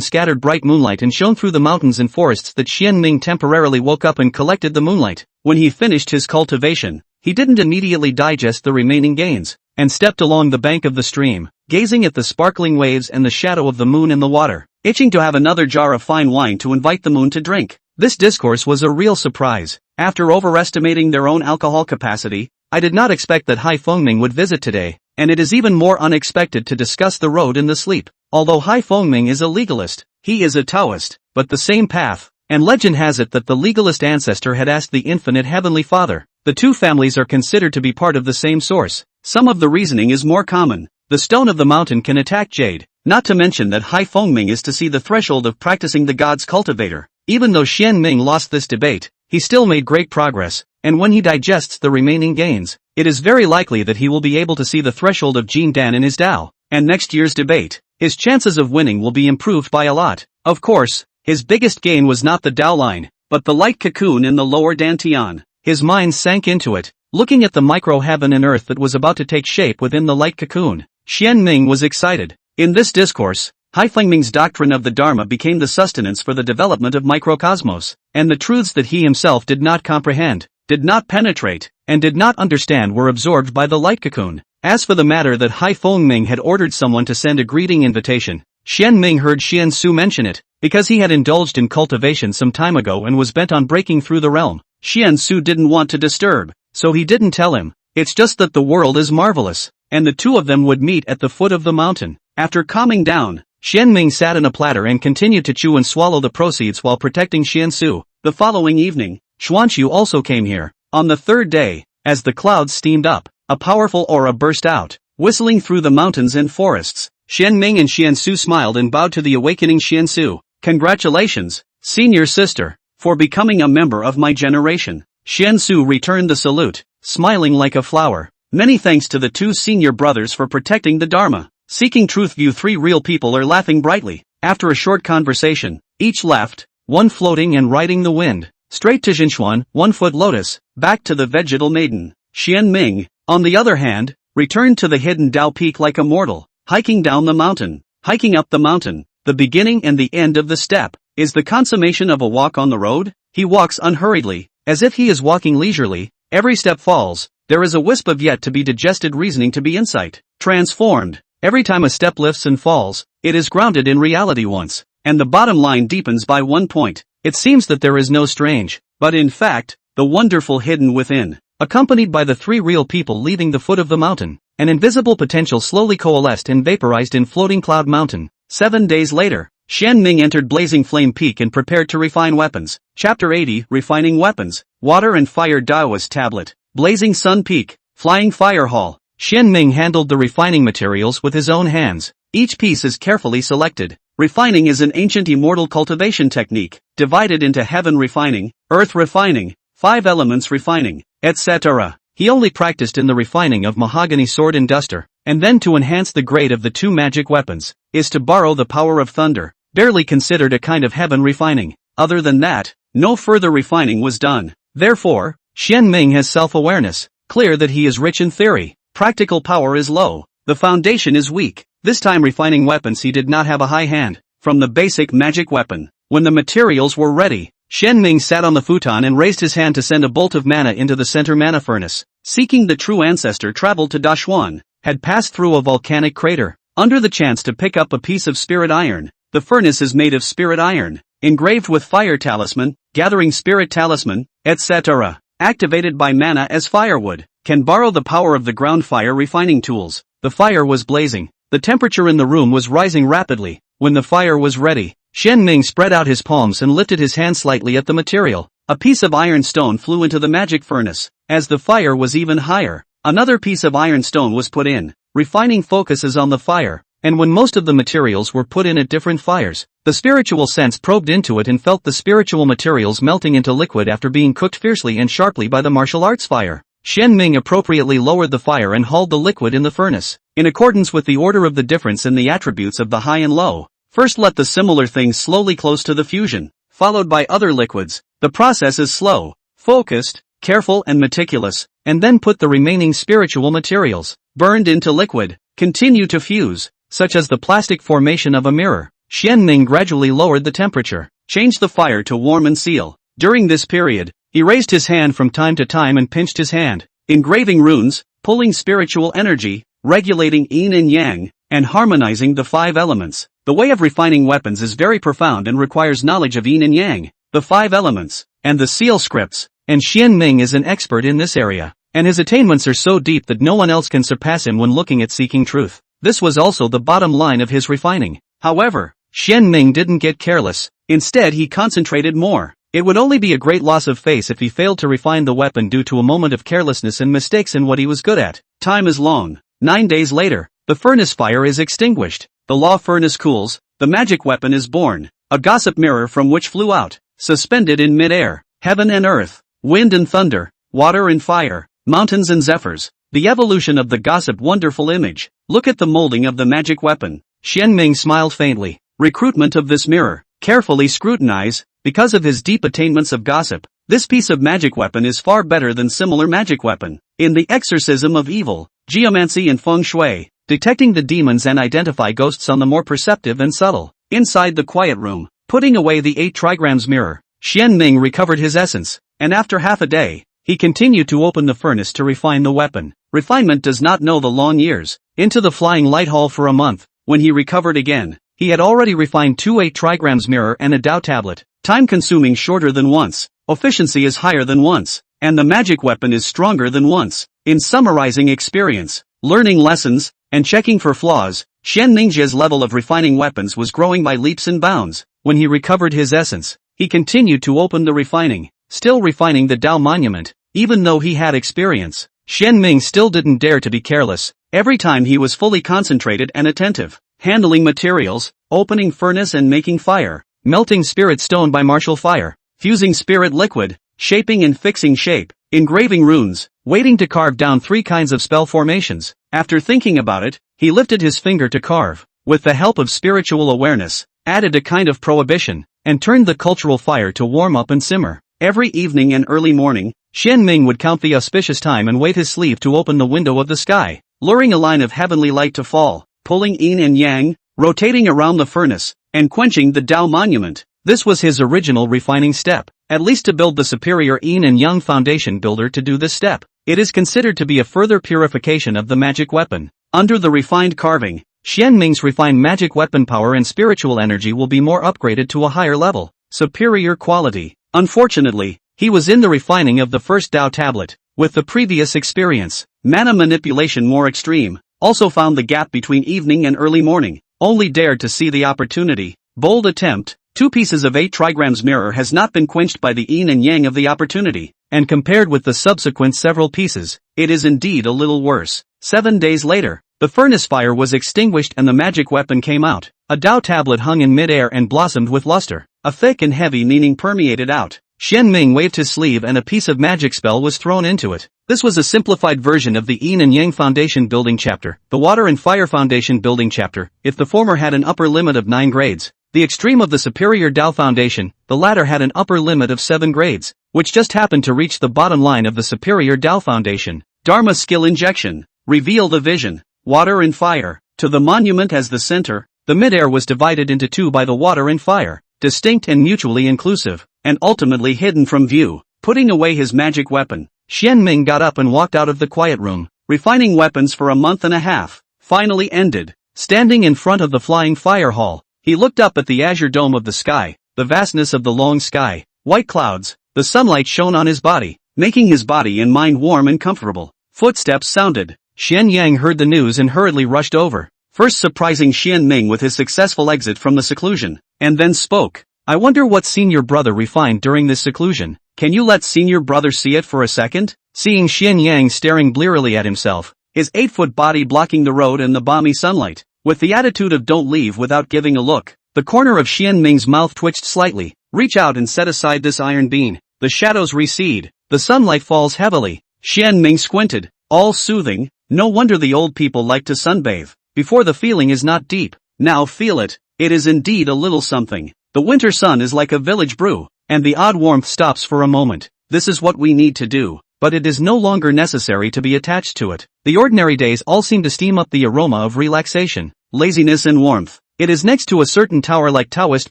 scattered bright moonlight and shone through the mountains and forests that Xian Ming temporarily woke up and collected the moonlight. When he finished his cultivation, he didn't immediately digest the remaining gains, and stepped along the bank of the stream, gazing at the sparkling waves and the shadow of the moon in the water, itching to have another jar of fine wine to invite the moon to drink. This discourse was a real surprise. After overestimating their own alcohol capacity, I did not expect that Hai Fengming would visit today, and it is even more unexpected to discuss the road in the sleep. Although Hai Fengming is a legalist, he is a Taoist, but the same path, and legend has it that the legalist ancestor had asked the infinite Heavenly Father. The two families are considered to be part of the same source. Some of the reasoning is more common. The stone of the mountain can attack jade, not to mention that Hai Fengming is to see the threshold of practicing the god's cultivator. Even though Xian Ming lost this debate, he still made great progress, and when he digests the remaining gains, it is very likely that he will be able to see the threshold of Jin Dan in his Dao, and next year's debate, his chances of winning will be improved by a lot. Of course, his biggest gain was not the Dao line, but the light cocoon in the lower Dantian. His mind sank into it, looking at the micro heaven and earth that was about to take shape within the light cocoon. Xian Ming was excited. In this discourse, Hai Fengming's doctrine of the Dharma became the sustenance for the development of microcosmos, and the truths that he himself did not comprehend, did not penetrate, and did not understand were absorbed by the light cocoon. As for the matter that Hai Fengming had ordered someone to send a greeting invitation, Xian Ming heard Xian Su mention it, because he had indulged in cultivation some time ago and was bent on breaking through the realm. Xian Su didn't want to disturb, so he didn't tell him. It's just that the world is marvelous, and the two of them would meet at the foot of the mountain. After calming down, Xian Ming sat in a platter and continued to chew and swallow the proceeds while protecting Xian Su. The following evening, Xuanqiu also came here. On the third day, as the clouds steamed up, a powerful aura burst out, whistling through the mountains and forests. Xian Ming and Xian Su smiled and bowed to the awakening Xian Su. Congratulations, senior sister, for becoming a member of my generation. Xian Su returned the salute, smiling like a flower. Many thanks to the two senior brothers for protecting the Dharma. Seeking Truth View. 3 real people are laughing brightly. After a short conversation, each left, one floating and riding the wind, straight to Jinshuan, 1-foot lotus, back to the vegetal maiden. Xian Ming, on the other hand, returned to the hidden Dao peak like a mortal, hiking down the mountain, hiking up the mountain. The beginning and the end of the step is the consummation of a walk on the road. He walks unhurriedly, as if he is walking leisurely. Every step falls, there is a wisp of yet to be digested reasoning to be insight, transformed. Every time a step lifts and falls, it is grounded in reality once, and the bottom line deepens by 1 point. It seems that there is no strange, but in fact, the wonderful hidden within. Accompanied by the 3 real people leaving the foot of the mountain, an invisible potential slowly coalesced and vaporized in Floating Cloud Mountain. 7 days later, Xian Ming entered Blazing Flame Peak and prepared to refine weapons. Chapter 80, Refining Weapons. Water and Fire Daoist Tablet. Blazing Sun Peak. Flying Fire Hall. Xian Ming handled the refining materials with his own hands. Each piece is carefully selected. Refining is an ancient immortal cultivation technique, divided into heaven refining, earth refining, 5 elements refining, etc. He only practiced in the refining of mahogany sword and duster, and then to enhance the grade of the 2 magic weapons, is to borrow the power of thunder. barely considered a kind of heaven refining. Other than that, no further refining was done. Therefore, Xian Ming has self-awareness, clear that he is rich in theory, practical power is low, the foundation is weak. This time refining weapons he did not have a high hand, from the basic magic weapon. When the materials were ready, Xian Ming sat on the futon and raised his hand to send a bolt of mana into the center mana furnace. Seeking the true ancestor traveled to Dashuan, had passed through a volcanic crater, under the chance to pick up a piece of spirit iron. The furnace is made of spirit iron, engraved with fire talisman, gathering spirit talisman, etc. Activated by mana as firewood, can borrow the power of the ground fire refining tools. The fire was blazing. The temperature in the room was rising rapidly. When the fire was ready, Xian Ming spread out his palms and lifted his hand slightly at the material. A piece of iron stone flew into the magic furnace. As the fire was even higher, another piece of iron stone was put in. Refining focuses on the fire, and when most of the materials were put in at different fires, the spiritual sense probed into it and felt the spiritual materials melting into liquid after being cooked fiercely and sharply by the martial arts fire. Xian Ming appropriately lowered the fire and hauled the liquid in the furnace, in accordance with the order of the difference in the attributes of the high and low. First let the similar things slowly close to the fusion, followed by other liquids. The process is slow, focused, careful and meticulous, and then put the remaining spiritual materials, burned into liquid, continue to fuse, such as the plastic formation of a mirror. Xian Ming gradually lowered the temperature, changed the fire to warm and seal. During this period, he raised his hand from time to time and pinched his hand, engraving runes, pulling spiritual energy, regulating yin and yang, and harmonizing the 5 elements. The way of refining weapons is very profound and requires knowledge of yin and yang, the 5 elements, and the seal scripts, and Xian Ming is an expert in this area, and his attainments are so deep that no one else can surpass him when looking at seeking truth. This was also the bottom line of his refining. However, Xian Ming didn't get careless, instead he concentrated more. It would only be a great loss of face if he failed to refine the weapon due to a moment of carelessness and mistakes in what he was good at. Time is long. 9 days later, the furnace fire is extinguished, the law furnace cools, the magic weapon is born, a gossip mirror from which flew out, suspended in mid-air, heaven and earth, wind and thunder, water and fire, mountains and zephyrs, the evolution of the gossip wonderful image. Look at the molding of the magic weapon. Xian Ming smiled faintly. Recruitment of this mirror, carefully scrutinize, because of his deep attainments of gossip, this piece of magic weapon is far better than similar magic weapon. In the exorcism of evil, geomancy and feng shui, detecting the demons and identify ghosts on the more perceptive and subtle. Inside the quiet room, putting away the 8 trigrams mirror, Xian Ming recovered his essence, and after half a day, he continued to open the furnace to refine the weapon. Refinement does not know the long years. Into the flying light hall for a month, when he recovered again, he had already refined 2 8 trigrams mirror and a Dao tablet. Time consuming shorter than once, efficiency is higher than once, and the magic weapon is stronger than once. In summarizing experience, learning lessons, and checking for flaws, Xian Ming's level of refining weapons was growing by leaps and bounds. When he recovered his essence, he continued to open the refining, still refining the Dao monument. Even though he had experience, Xian Ming still didn't dare to be careless. Every time he was fully concentrated and attentive, handling materials, opening furnace and making fire, melting spirit stone by martial fire, fusing spirit liquid, shaping and fixing shape, engraving runes, waiting to carve down 3 kinds of spell formations. After thinking about it, he lifted his finger to carve, with the help of spiritual awareness, added a kind of prohibition, and turned the cultural fire to warm up and simmer. Every evening and early morning, Xian Ming would count the auspicious time and wait his sleeve to open the window of the sky, luring a line of heavenly light to fall, pulling yin and yang, rotating around the furnace, and quenching the Dao monument. This was his original refining step, at least to build the superior yin and yang foundation builder to do this step. It is considered to be a further purification of the magic weapon. Under the refined carving, Xian Ming's refined magic weapon power and spiritual energy will be more upgraded to a higher level, superior quality. Unfortunately, he was in the refining of the first Dao tablet, with the previous experience, mana manipulation more extreme, also found the gap between evening and early morning, only dared to see the opportunity. Bold attempt, 2 pieces of 8 trigrams mirror has not been quenched by the yin and yang of the opportunity, and compared with the subsequent several pieces, it is indeed a little worse. 7 days later, the furnace fire was extinguished and the magic weapon came out. A Dao tablet hung in mid-air and blossomed with luster. A thick and heavy meaning permeated out. Xian Ming waved his sleeve and a piece of magic spell was thrown into it. This was a simplified version of the Yin and Yang Foundation Building chapter, the Water and Fire Foundation Building chapter. If the former had an upper limit of 9 grades, the extreme of the superior Tao foundation. The latter had an upper limit of 7 grades, which just happened to reach the bottom line of the superior Tao foundation. Dharma skill injection. Reveal the vision. Water and fire. To the monument as the center, the midair was divided into 2 by the water and fire, distinct and mutually inclusive, and ultimately hidden from view. Putting away his magic weapon, Xian Ming got up and walked out of the quiet room. Refining weapons for a month and a half finally ended. Standing in front of the flying fire hall, he looked up at the azure dome of the sky, the vastness of the long sky, white clouds. The sunlight shone on his body, making his body and mind warm and comfortable. Footsteps sounded. Xian Yang heard the news and hurriedly rushed over, first surprising Xian Ming with his successful exit from the seclusion, and then spoke. I wonder what senior brother refined during this seclusion. Can you let senior brother see it for a second? Seeing Xian Yang staring blearily at himself, his 8-foot body blocking the road and the balmy sunlight, with the attitude of don't leave without giving a look, the corner of Xian Ming's mouth twitched slightly. Reach out and set aside this iron bean. The shadows recede, the sunlight falls heavily. Xian Ming squinted. All soothing. No wonder the old people like to sunbathe. Before the feeling is not deep. Now feel it. It is indeed a little something. The winter sun is like a village brew, and the odd warmth stops for a moment. This is what we need to do, but it is no longer necessary to be attached to it. The ordinary days all seem to steam up the aroma of relaxation, laziness and warmth. It is next to a certain tower-like Taoist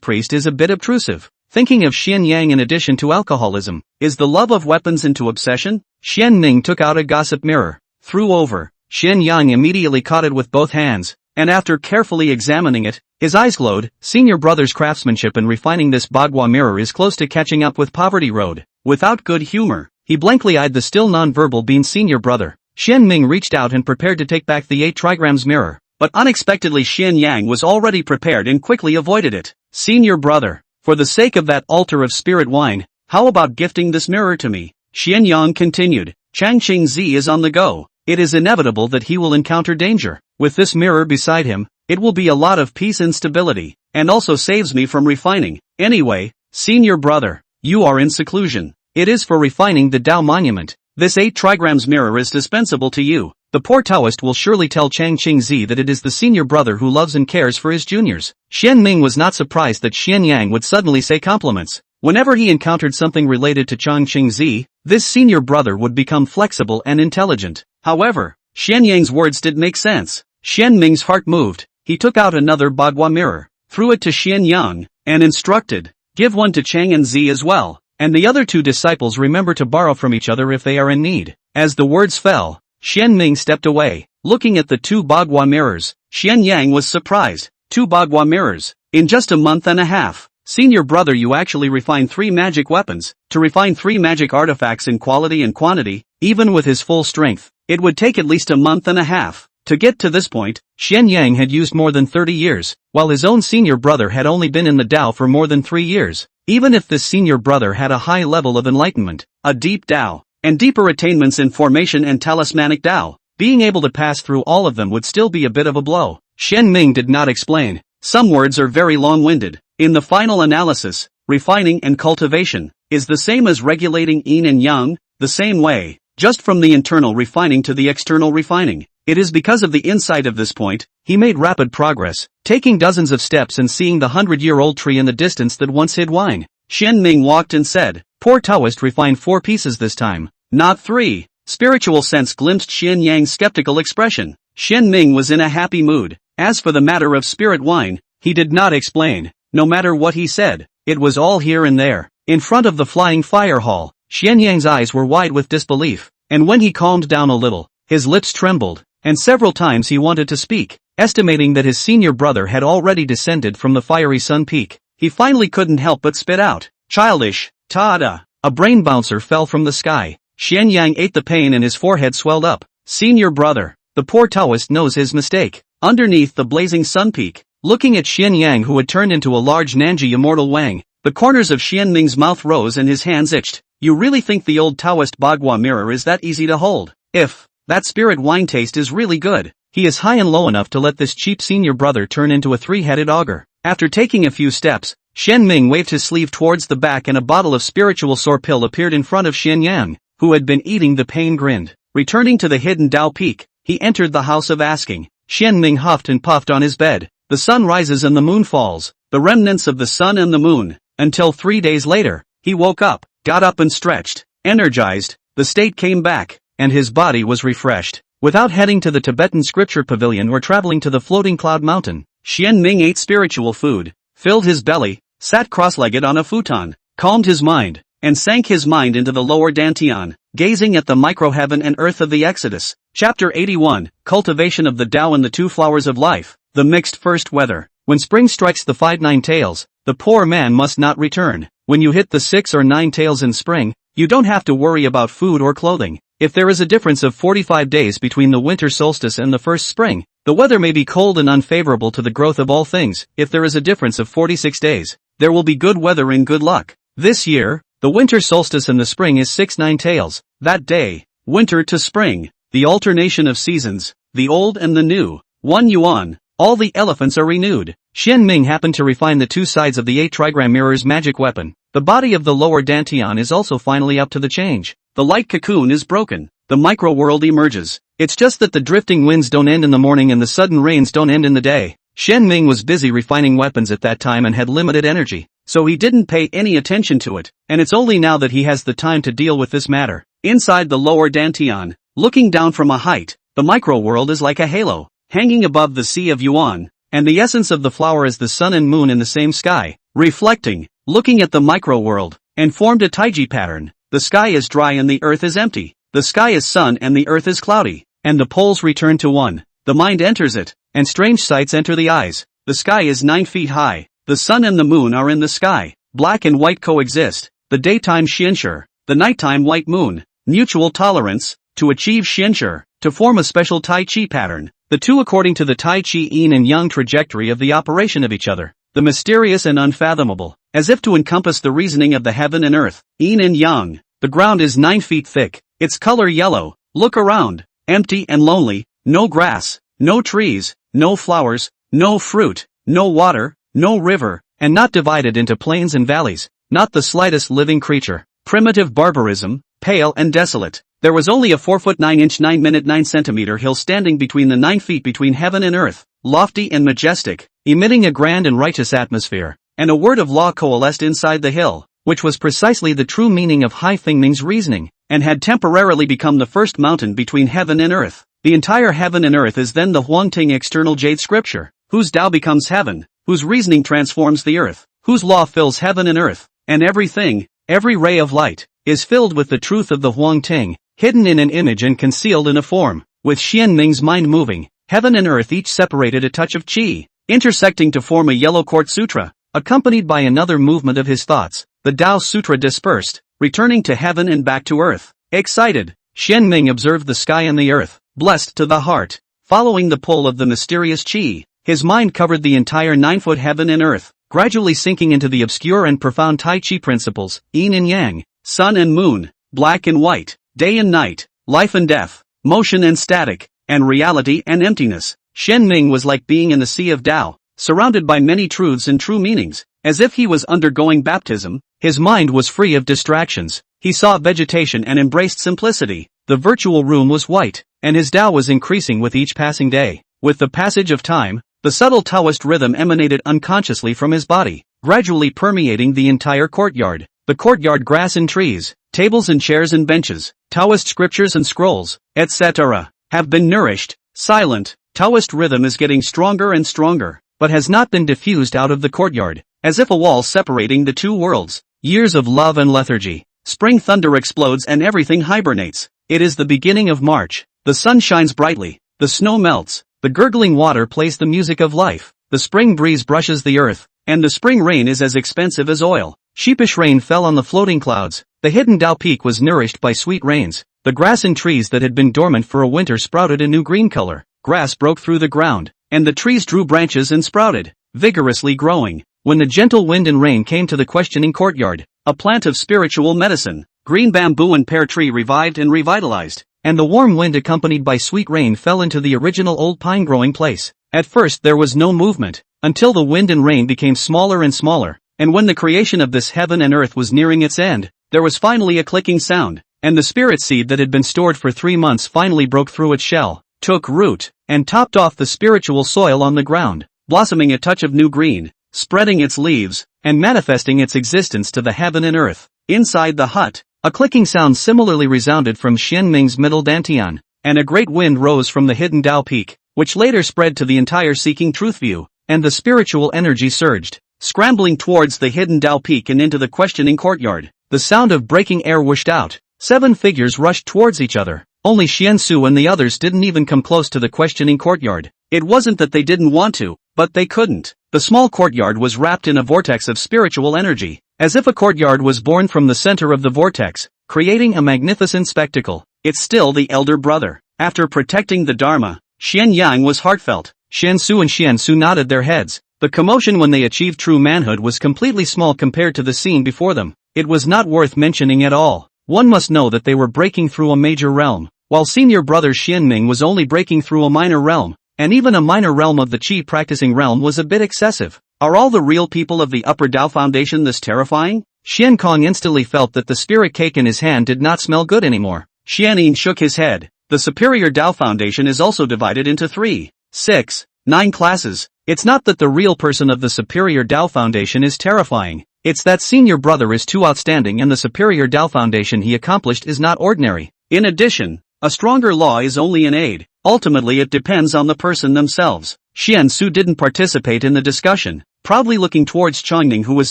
priest is a bit obtrusive. Thinking of Xian Yang in addition to alcoholism, is the love of weapons into obsession? Xian Ming took out a gossip mirror, threw over. Xian Yang immediately caught it with both hands, and after carefully examining it, his eyes glowed. Senior brother's craftsmanship in refining this Bagua mirror is close to catching up with Poverty Road. Without good humor, he blankly eyed the still non-verbal being senior brother. Xian Ming reached out and prepared to take back the 8 trigrams mirror, but unexpectedly Xian Yang was already prepared and quickly avoided it. Senior brother, for the sake of that altar of spirit wine, how about gifting this mirror to me? Xian Yang continued. Chang Qingzi is on the go. It is inevitable that he will encounter danger. With this mirror beside him, it will be a lot of peace and stability, and also saves me from refining. Anyway, senior brother, you are in seclusion. It is for refining the Tao monument. This 8 trigrams mirror is dispensable to you. The poor Taoist will surely tell Chang Qingzi that it is the senior brother who loves and cares for his juniors. Xian Ming was not surprised that Xian Yang would suddenly say compliments. Whenever he encountered something related to Chang Qingzi, this senior brother would become flexible and intelligent. However, Xian Yang's words did make sense. Xian Ming's heart moved. He took out another Bagua mirror, threw it to Xian Yang, and instructed, give one to Chang and Zi as well, and the other 2 disciples remember to borrow from each other if they are in need. As the words fell, Xian Ming stepped away, looking at the 2 Bagua mirrors. Xian Yang was surprised. 2 Bagua mirrors. In just a month and a half. Senior brother, you actually refined 3 magic weapons. To refine 3 magic artifacts in quality and quantity, even with his full strength, it would take at least a month and a half. To get to this point, Xian Yang had used more than 30 years, while his own senior brother had only been in the Tao for more than 3 years. Even if this senior brother had a high level of enlightenment, a deep Tao, and deeper attainments in formation and talismanic Tao, being able to pass through all of them would still be a bit of a blow. Xian Ming did not explain. Some words are very long-winded. In the final analysis, refining and cultivation is the same as regulating yin and yang, the same way, just from the internal refining to the external refining. It is because of the insight of this point, he made rapid progress, taking dozens of steps and seeing the 100-year-old tree in the distance that once hid wine. Xian Ming walked and said, poor Taoist refined 4 pieces this time, not 3. Spiritual sense glimpsed Xian Yang's skeptical expression. Xian Ming was in a happy mood. As for the matter of spirit wine, he did not explain. No matter what he said, it was all here and there. In front of the flying fire hall, Xian Yang's eyes were wide with disbelief, and when he calmed down a little, his lips trembled, and several times he wanted to speak. Estimating that his senior brother had already descended from the fiery sun peak, he finally couldn't help but spit out, childish, ta-da. A brain bouncer fell from the sky. Xian Yang ate the pain and his forehead swelled up. Senior brother, the poor Taoist knows his mistake. Underneath the blazing sun peak, looking at Xian Yang who had turned into a large Nanji immortal Wang, the corners of Xian Ming's mouth rose and his hands itched. You really think the old Taoist Bagua mirror is that easy to hold? If that spirit wine taste is really good, he is high and low enough to let this cheap senior brother turn into a 3-headed ogre. After taking a few steps, Xian Ming waved his sleeve towards the back and a bottle of spiritual sore pill appeared in front of Xian Yang, who had been eating the pain grinned. Returning to the hidden Dao peak, he entered the house of asking. Xian Ming huffed and puffed on his bed. The sun rises and the moon falls. the remnants of the sun and the moon, until 3 days later, he woke up, got up and stretched, energized, the state came back, and his body was refreshed. Without heading to the Tibetan scripture pavilion or traveling to the floating cloud mountain, Xian Ming ate spiritual food, filled his belly, sat cross-legged on a futon, calmed his mind, and sank his mind into the lower dantian, gazing at the micro-heaven and earth of the Exodus. Chapter 81, Cultivation of the Tao and the Two Flowers of Life, the Mixed First Weather. When spring strikes the 5-9 tails, the poor man must not return. When you hit the 6 or 9 tails in spring, you don't have to worry about food or clothing. If there is a difference of 45 days between the winter solstice and the first spring, the weather may be cold and unfavorable to the growth of all things. If there is a difference of 46 days, there will be good weather and good luck. This year, the winter solstice in the spring is 6-9 tails. That day, winter to spring, the alternation of seasons, the old and the new. 1 yuan, all the elephants are renewed. Xian Ming happened to refine the 2 sides of the 8 trigram mirror's magic weapon. The body of the lower dantian is also finally up to the change. The light cocoon is broken. The micro-world emerges. It's just that the drifting winds don't end in the morning and the sudden rains don't end in the day. Xian Ming was busy refining weapons at that time and had limited energy, so he didn't pay any attention to it, and it's only now that he has the time to deal with this matter. Inside the lower dantian, looking down from a height, the micro-world is like a halo, hanging above the sea of Yuan, and the essence of the flower is the sun and moon in the same sky, reflecting, looking at the micro-world, and formed a taiji pattern. The sky is dry and the earth is empty. The sky is sun and the earth is cloudy, and the poles return to one. The mind enters it, and strange sights enter the eyes. The sky is 9 feet high. The sun and the moon are in the sky. Black and white coexist. The daytime xianshi, the nighttime white moon. Mutual tolerance, to achieve xianshi, to form a special Tai Chi pattern. The two according to the Tai Chi yin and yang trajectory of the operation of each other. The mysterious and unfathomable, as if to encompass the reasoning of the heaven and earth. Yin and yang. The ground is 9 feet thick. Its color yellow. Look around. Empty and lonely. No grass. No trees. No flowers. No fruit. No water. No river. And not divided into plains and valleys. Not the slightest living creature. Primitive barbarism. Pale and desolate. There was only a 4 foot 9 inch 9 minute 9 centimeter hill standing between the 9 feet between heaven and earth. Lofty and majestic. Emitting a grand and righteous atmosphere. And a word of law coalesced inside the hill, which was precisely the true meaning of Hai Fengming's reasoning, and had temporarily become the first mountain between heaven and earth. The entire heaven and earth is then the Huangting external jade scripture, whose Tao becomes heaven, whose reasoning transforms the earth, whose law fills heaven and earth, and everything, every ray of light, is filled with the truth of the Huangting, hidden in an image and concealed in a form. With Xian Ming's mind moving, heaven and earth each separated a touch of qi, intersecting to form a yellow court sutra, accompanied by another movement of his thoughts. The Tao Sutra dispersed, returning to heaven and back to earth. Excited, Xian Ming observed the sky and the earth, blessed to the heart. Following the pull of the mysterious qi, his mind covered the entire 9-foot heaven and earth, gradually sinking into the obscure and profound Tai Chi principles, yin and yang, sun and moon, black and white, day and night, life and death, motion and static, and reality and emptiness. Xian Ming was like being in the sea of Tao, surrounded by many truths and true meanings. As if he was undergoing baptism, his mind was free of distractions. He saw vegetation and embraced simplicity. The virtual room was white, and his Tao was increasing with each passing day. With the passage of time, the subtle Taoist rhythm emanated unconsciously from his body, gradually permeating the entire courtyard. The courtyard grass and trees, tables and chairs and benches, Taoist scriptures and scrolls, etc., have been nourished. Silent, Taoist rhythm is getting stronger and stronger, but has not been diffused out of the courtyard, as if a wall separating the two worlds. Years of love and lethargy. Spring thunder explodes and everything hibernates. It is the beginning of March. The sun shines brightly. The snow melts. The gurgling water plays the music of life. The spring breeze brushes the earth, and the spring rain is as expensive as oil. Sheepish rain fell on the floating clouds. The hidden Tao peak was nourished by sweet rains. The grass and trees that had been dormant for a winter sprouted a new green color. Grass broke through the ground, and the trees drew branches and sprouted, vigorously growing. When the gentle wind and rain came to the questioning courtyard, a plant of spiritual medicine, green bamboo and pear tree revived and revitalized, and the warm wind accompanied by sweet rain fell into the original old pine growing place. At first there was no movement, until the wind and rain became smaller and smaller, and when the creation of this heaven and earth was nearing its end, there was finally a clicking sound, and the spirit seed that had been stored for 3 months finally broke through its shell, took root, and topped off the spiritual soil on the ground, blossoming a touch of new green. spreading its leaves, and manifesting its existence to the heaven and earth. Inside the hut, a clicking sound similarly resounded from Xianming's middle dantian, and a great wind rose from the hidden Tao peak, which later spread to the entire Seeking Truth view, and the spiritual energy surged, scrambling towards the hidden Tao peak and into the questioning courtyard. The sound of breaking air whooshed out. 7 figures rushed towards each other. Only Xiansu and the others didn't even come close to the questioning courtyard. It wasn't that they didn't want to, but they couldn't. The small courtyard was wrapped in a vortex of spiritual energy, as if a courtyard was born from the center of the vortex, creating a magnificent spectacle. It's still the elder brother. After protecting the Dharma, Xian Yang was heartfelt. Xiansu and Xiansu nodded their heads. The commotion when they achieved true manhood was completely small compared to the scene before them. It was not worth mentioning at all. One must know that they were breaking through a major realm, while senior brother Xianming was only breaking through a minor realm, and even a minor realm of the Qi practicing realm was a bit excessive. Are all the real people of the Upper Tao Foundation this terrifying? Xian Kong instantly felt that the spirit cake in his hand did not smell good anymore. Xianyin shook his head. The Superior Tao Foundation is also divided into 3, 6, 9 classes. It's not that the real person of the Superior Tao Foundation is terrifying. It's that senior brother is too outstanding and the Superior Tao Foundation he accomplished is not ordinary. In addition, a stronger law is only an aid. Ultimately it depends on the person themselves. Xiansu didn't participate in the discussion, proudly looking towards Chongning who was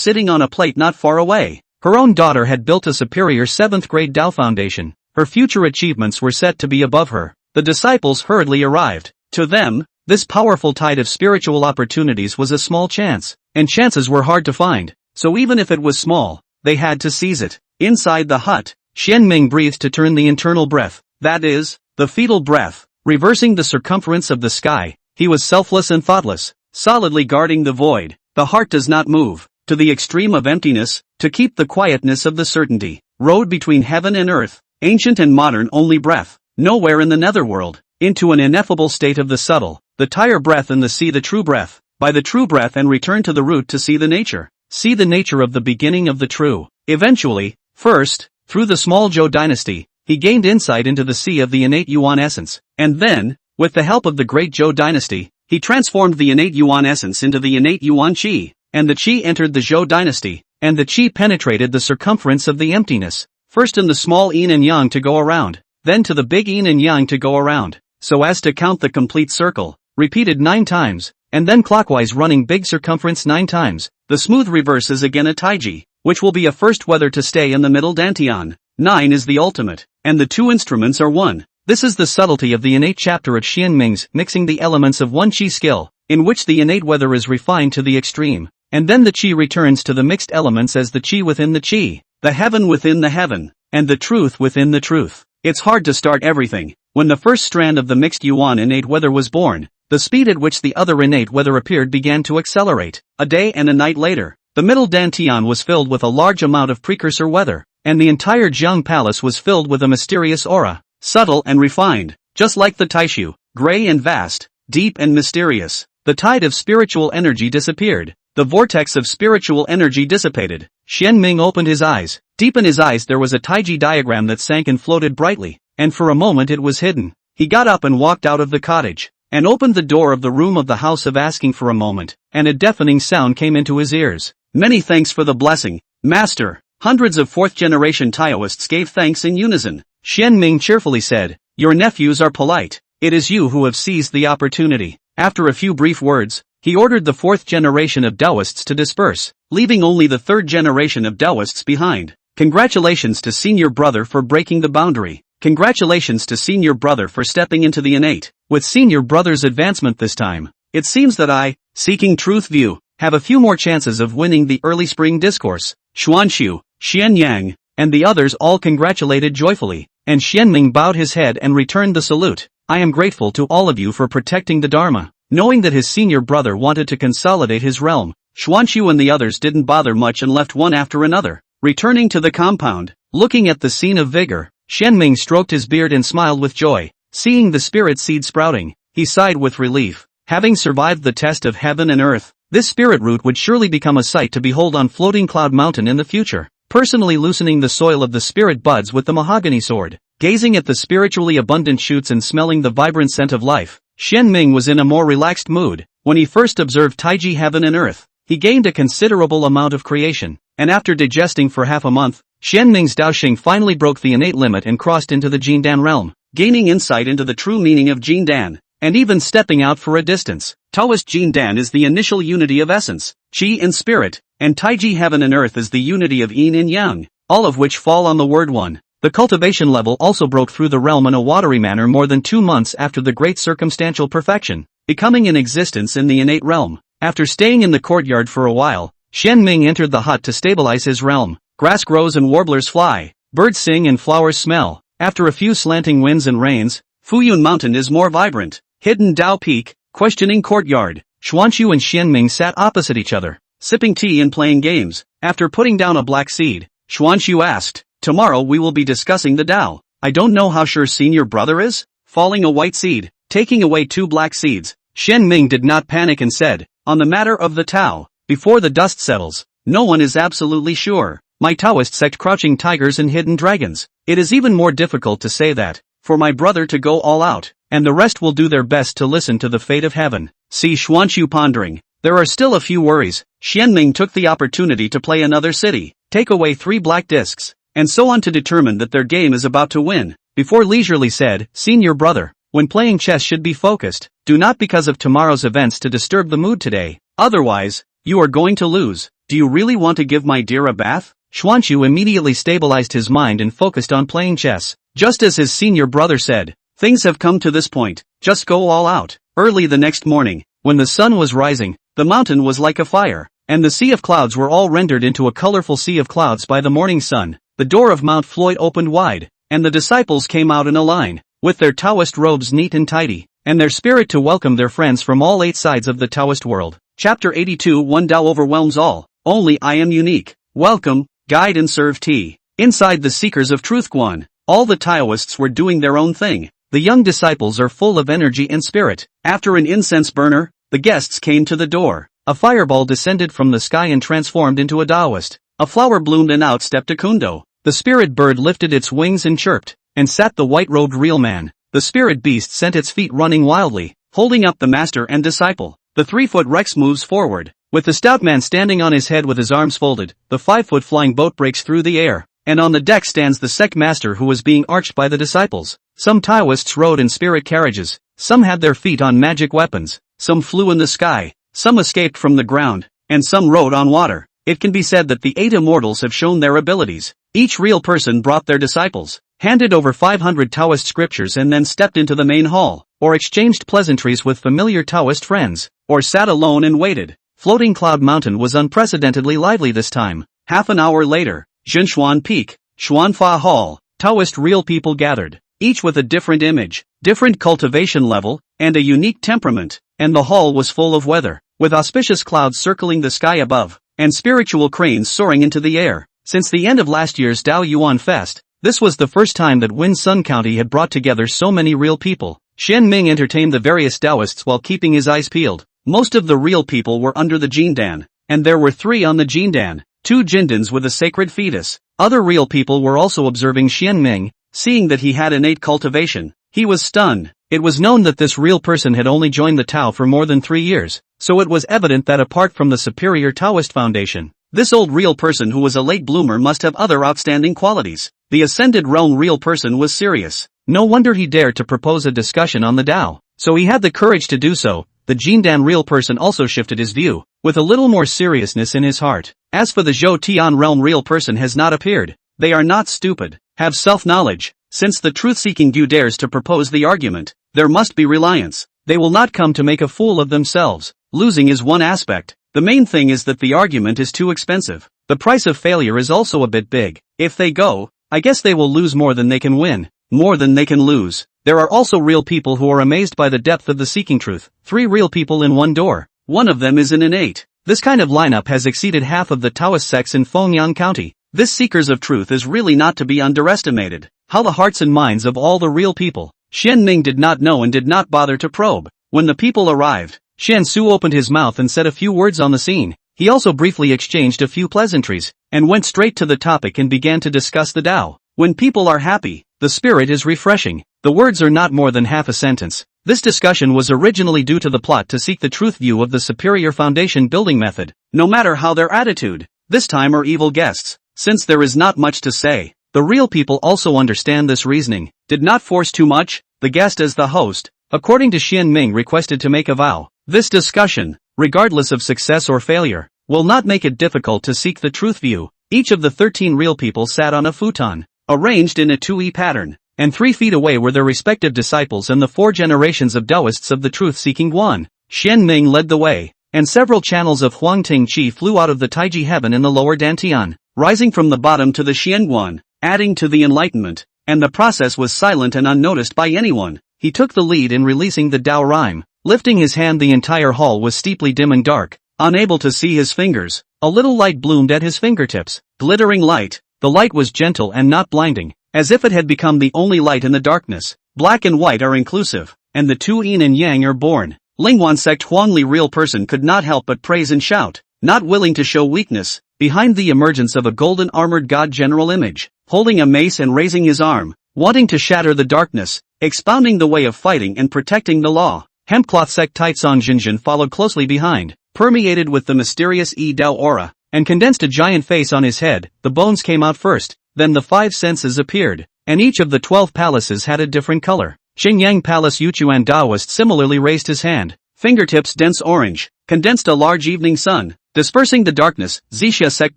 sitting on a plate not far away. Her own daughter had built a superior 7th grade Tao Foundation. Her future achievements were set to be above her. The disciples hurriedly arrived. To them, this powerful tide of spiritual opportunities was a small chance, and chances were hard to find. So even if it was small, they had to seize it. Inside the hut, Xianming breathed to turn the internal breath, that is, the fetal breath, reversing the circumference of the sky. He was selfless and thoughtless, solidly guarding the void. The heart does not move, to the extreme of emptiness, to keep the quietness of the certainty. Road between heaven and earth, ancient and modern only breath, nowhere in the netherworld, into an ineffable state of the subtle, the tire breath and the see the true breath, by the true breath and return to the root to see the nature. See the nature of the beginning of the true. Eventually, first, through the small Zhou dynasty, he gained insight into the sea of the innate Yuan essence, and then, with the help of the great Zhou dynasty, he transformed the innate Yuan essence into the innate Yuan Qi, and the Qi entered the Zhou dynasty, and the Qi penetrated the circumference of the emptiness, first in the small yin and yang to go around, then to the big yin and yang to go around, so as to count the complete circle, repeated 9 times, and then clockwise running big circumference 9 times. The smooth reverse is again a taiji, which will be a first whether to stay in the middle dantian. 9 is the ultimate, and the 2 instruments are 1. This is the subtlety of the innate chapter at Xianming's, mixing the elements of one qi skill, in which the innate weather is refined to the extreme, and then the qi returns to the mixed elements as the qi within the qi, the heaven within the heaven, and the truth within the truth. It's hard to start everything. When the first strand of the mixed yuan innate weather was born, the speed at which the other innate weather appeared began to accelerate. A day and a night later, the middle dantian was filled with a large amount of precursor weather, and the entire Jiang Palace was filled with a mysterious aura, subtle and refined, just like the Taishu, gray and vast, deep and mysterious. The tide of spiritual energy disappeared. The vortex of spiritual energy dissipated. Xianming opened his eyes. Deep in his eyes there was a taiji diagram that sank and floated brightly, and for a moment it was hidden. He got up and walked out of the cottage, and opened the door of the room of the house of asking for a moment, and a deafening sound came into his ears. Many thanks for the blessing, Master. Hundreds of 4th-generation Taoists gave thanks in unison. Xianming cheerfully said, your nephews are polite. It is you who have seized the opportunity. After a few brief words, he ordered the 4th generation of Taoists to disperse, leaving only the 3rd generation of Taoists behind. Congratulations to senior brother for breaking the boundary. Congratulations to senior brother for stepping into the innate. With senior brother's advancement this time, it seems that I, Seeking Truth View, have a few more chances of winning the early spring discourse. Xuanxu, Xianyang, and the others all congratulated joyfully, and Xianming bowed his head and returned the salute. I am grateful to all of you for protecting the Dharma. Knowing that his senior brother wanted to consolidate his realm, Xuanxu and the others didn't bother much and left one after another. Returning to the compound, looking at the scene of vigor, Xianming stroked his beard and smiled with joy. Seeing the spirit seed sprouting, he sighed with relief. Having survived the test of heaven and earth, this spirit root would surely become a sight to behold on Floating Cloud Mountain in the future. Personally loosening the soil of the spirit buds with the mahogany sword, gazing at the spiritually abundant shoots and smelling the vibrant scent of life, Xianming was in a more relaxed mood. When he first observed Taiji heaven and earth, he gained a considerable amount of creation, and after digesting for half a month, Xianming's Daoxing finally broke the innate limit and crossed into the Jindan realm, gaining insight into the true meaning of Jindan, and even stepping out for a distance. Taoist Jindan is the initial unity of essence, Qi and spirit, and Taiji heaven and earth is the unity of yin and yang, all of which fall on the word one. The cultivation level also broke through the realm in a watery manner more than 2 months after the great circumstantial perfection, becoming in existence in the innate realm. After staying in the courtyard for a while, Xianming entered the hut to stabilize his realm. Grass grows and warblers fly, birds sing and flowers smell. After a few slanting winds and rains, Fuyun Mountain is more vibrant. Hidden Dao Peak, questioning courtyard. Xuanqiu and Xianming sat opposite each other, sipping tea and playing games. After putting down a black seed, Xuanqiu asked, "Tomorrow we will be discussing the Dao. I don't know how sure senior brother is?" Falling a white seed, taking away 2 black seeds, Xianming did not panic and said, "On the matter of the Tao, before the dust settles, no one is absolutely sure. My Taoist sect crouching tigers and hidden dragons. It is even more difficult to say that, for my brother to go all out, and the rest will do their best to listen to the fate of heaven." See Xuanqiu pondering. There are still a few worries. Xianming took the opportunity to play another city, take away 3 black discs, and so on to determine that their game is about to win. Before leisurely said, "Senior brother, when playing chess should be focused, do not because of tomorrow's events to disturb the mood today, otherwise, you are going to lose. Do you really want to give my dear a bath?" Xuanqiu immediately stabilized his mind and focused on playing chess. Just as his senior brother said, "Things have come to this point, just go all out." Early the next morning, when the sun was rising, the mountain was like a fire, and the sea of clouds were all rendered into a colorful sea of clouds by the morning sun. The door of Mount Floyd opened wide, and the disciples came out in a line, with their Taoist robes neat and tidy, and their spirit to welcome their friends from all 8 sides of the Taoist world. Chapter 82 One Tao overwhelms all, only I am unique. Welcome, guide and serve tea. Inside the Seekers of Truth Guan, all the Taoists were doing their own thing. The young disciples are full of energy and spirit. After an incense burner, the guests came to the door. A fireball descended from the sky and transformed into a Taoist. A flower bloomed and out stepped a Kundo. The spirit bird lifted its wings and chirped, and sat the white-robed real man. The spirit beast sent its feet running wildly, holding up the master and disciple. The 3-foot Rex moves forward, with the stout man standing on his head with his arms folded. The 5-foot flying boat breaks through the air, and on the deck stands the sect master who was being arched by the disciples. Some Taoists rode in spirit carriages, some had their feet on magic weapons, some flew in the sky, some escaped from the ground, and some rode on water. It can be said that the 8 immortals have shown their abilities. Each real person brought their disciples, handed over 500 Taoist scriptures and then stepped into the main hall, or exchanged pleasantries with familiar Taoist friends, or sat alone and waited. Floating Cloud Mountain was unprecedentedly lively this time. Half an hour later, Zhenshuan Peak, Xuanfa Hall, Taoist real people gathered, each with a different image, different cultivation level, and a unique temperament, and the hall was full of weather, with auspicious clouds circling the sky above, and spiritual cranes soaring into the air. Since the end of last year's Dao Yuan Fest, this was the first time that Win Sun County had brought together so many real people. Xianming entertained the various Taoists while keeping his eyes peeled. Most of the real people were under the Jindan, and there were 3 on the Jindan, 2 Jindans with a sacred fetus. Other real people were also observing Xianming, seeing that he had innate cultivation. He was stunned. It was known that this real person had only joined the Tao for more than 3 years, so it was evident that apart from the superior Taoist foundation, this old real person who was a late bloomer must have other outstanding qualities. The ascended realm real person was serious. No wonder he dared to propose a discussion on the Tao. So he had the courage to do so. The Jindan real person also shifted his view, with a little more seriousness in his heart. As for the Zhou Tian realm real person has not appeared. They are not stupid, have self-knowledge. Since the truth-seeking view dares to propose the argument, there must be reliance. They will not come to make a fool of themselves. Losing is one aspect. The main thing is that the argument is too expensive. The price of failure is also a bit big. If they go, I guess they will lose more than they can win, more than they can lose. There are also real people who are amazed by the depth of the seeking truth. 3 real people in one door. One of them is an innate. This kind of lineup has exceeded half of the Taoist sects in Fengyang County. This seekers of truth is really not to be underestimated. How the hearts and minds of all the real people. Xianming did not know and did not bother to probe. When the people arrived, Shen Su opened his mouth and said a few words on the scene. He also briefly exchanged a few pleasantries, and went straight to the topic and began to discuss the Tao. When people are happy, the spirit is refreshing. The words are not more than half a sentence. This discussion was originally due to the plot to seek the truth view of the superior foundation building method. no matter how their attitude, this time are evil guests. Since there is not much to say, the real people also understand this reasoning, did not force too much, the guest as the host, according to Xian Ming requested to make a vow. This discussion, regardless of success or failure, will not make it difficult to seek the truth view. Each of the 13 real people sat on a futon, arranged in a 2E pattern, and 3 feet away were their respective disciples and the 4 generations of Taoists of the truth-seeking one. Xian Ming led the way, and several channels of Huangting Qi flew out of the Taiji heaven in the lower Dantian, rising from the bottom to the Xianguan, adding to the enlightenment, and the process was silent and unnoticed by anyone. He took the lead in releasing the Tao rhyme. Lifting his hand, the entire hall was steeply dim and dark, unable to see his fingers. A little light bloomed at his fingertips, glittering light. The light was gentle and not blinding, as if it had become the only light in the darkness. Black and white are inclusive, and the two yin and yang are born. Lingwan sect Huangli real person could not help but praise and shout, not willing to show weakness, behind the emergence of a golden armored god general image, holding a mace and raising his arm, wanting to shatter the darkness, expounding the way of fighting and protecting the law. Hempcloth sect Taitsong Jinjin followed closely behind, permeated with the mysterious Yi Dao aura, and condensed a giant face on his head. The bones came out first, then the 5 senses appeared, and each of the 12 palaces had a different color. Xingyang Palace Yuchuan Daoist similarly raised his hand, fingertips dense orange, condensed a large evening sun, dispersing the darkness. Zixia sect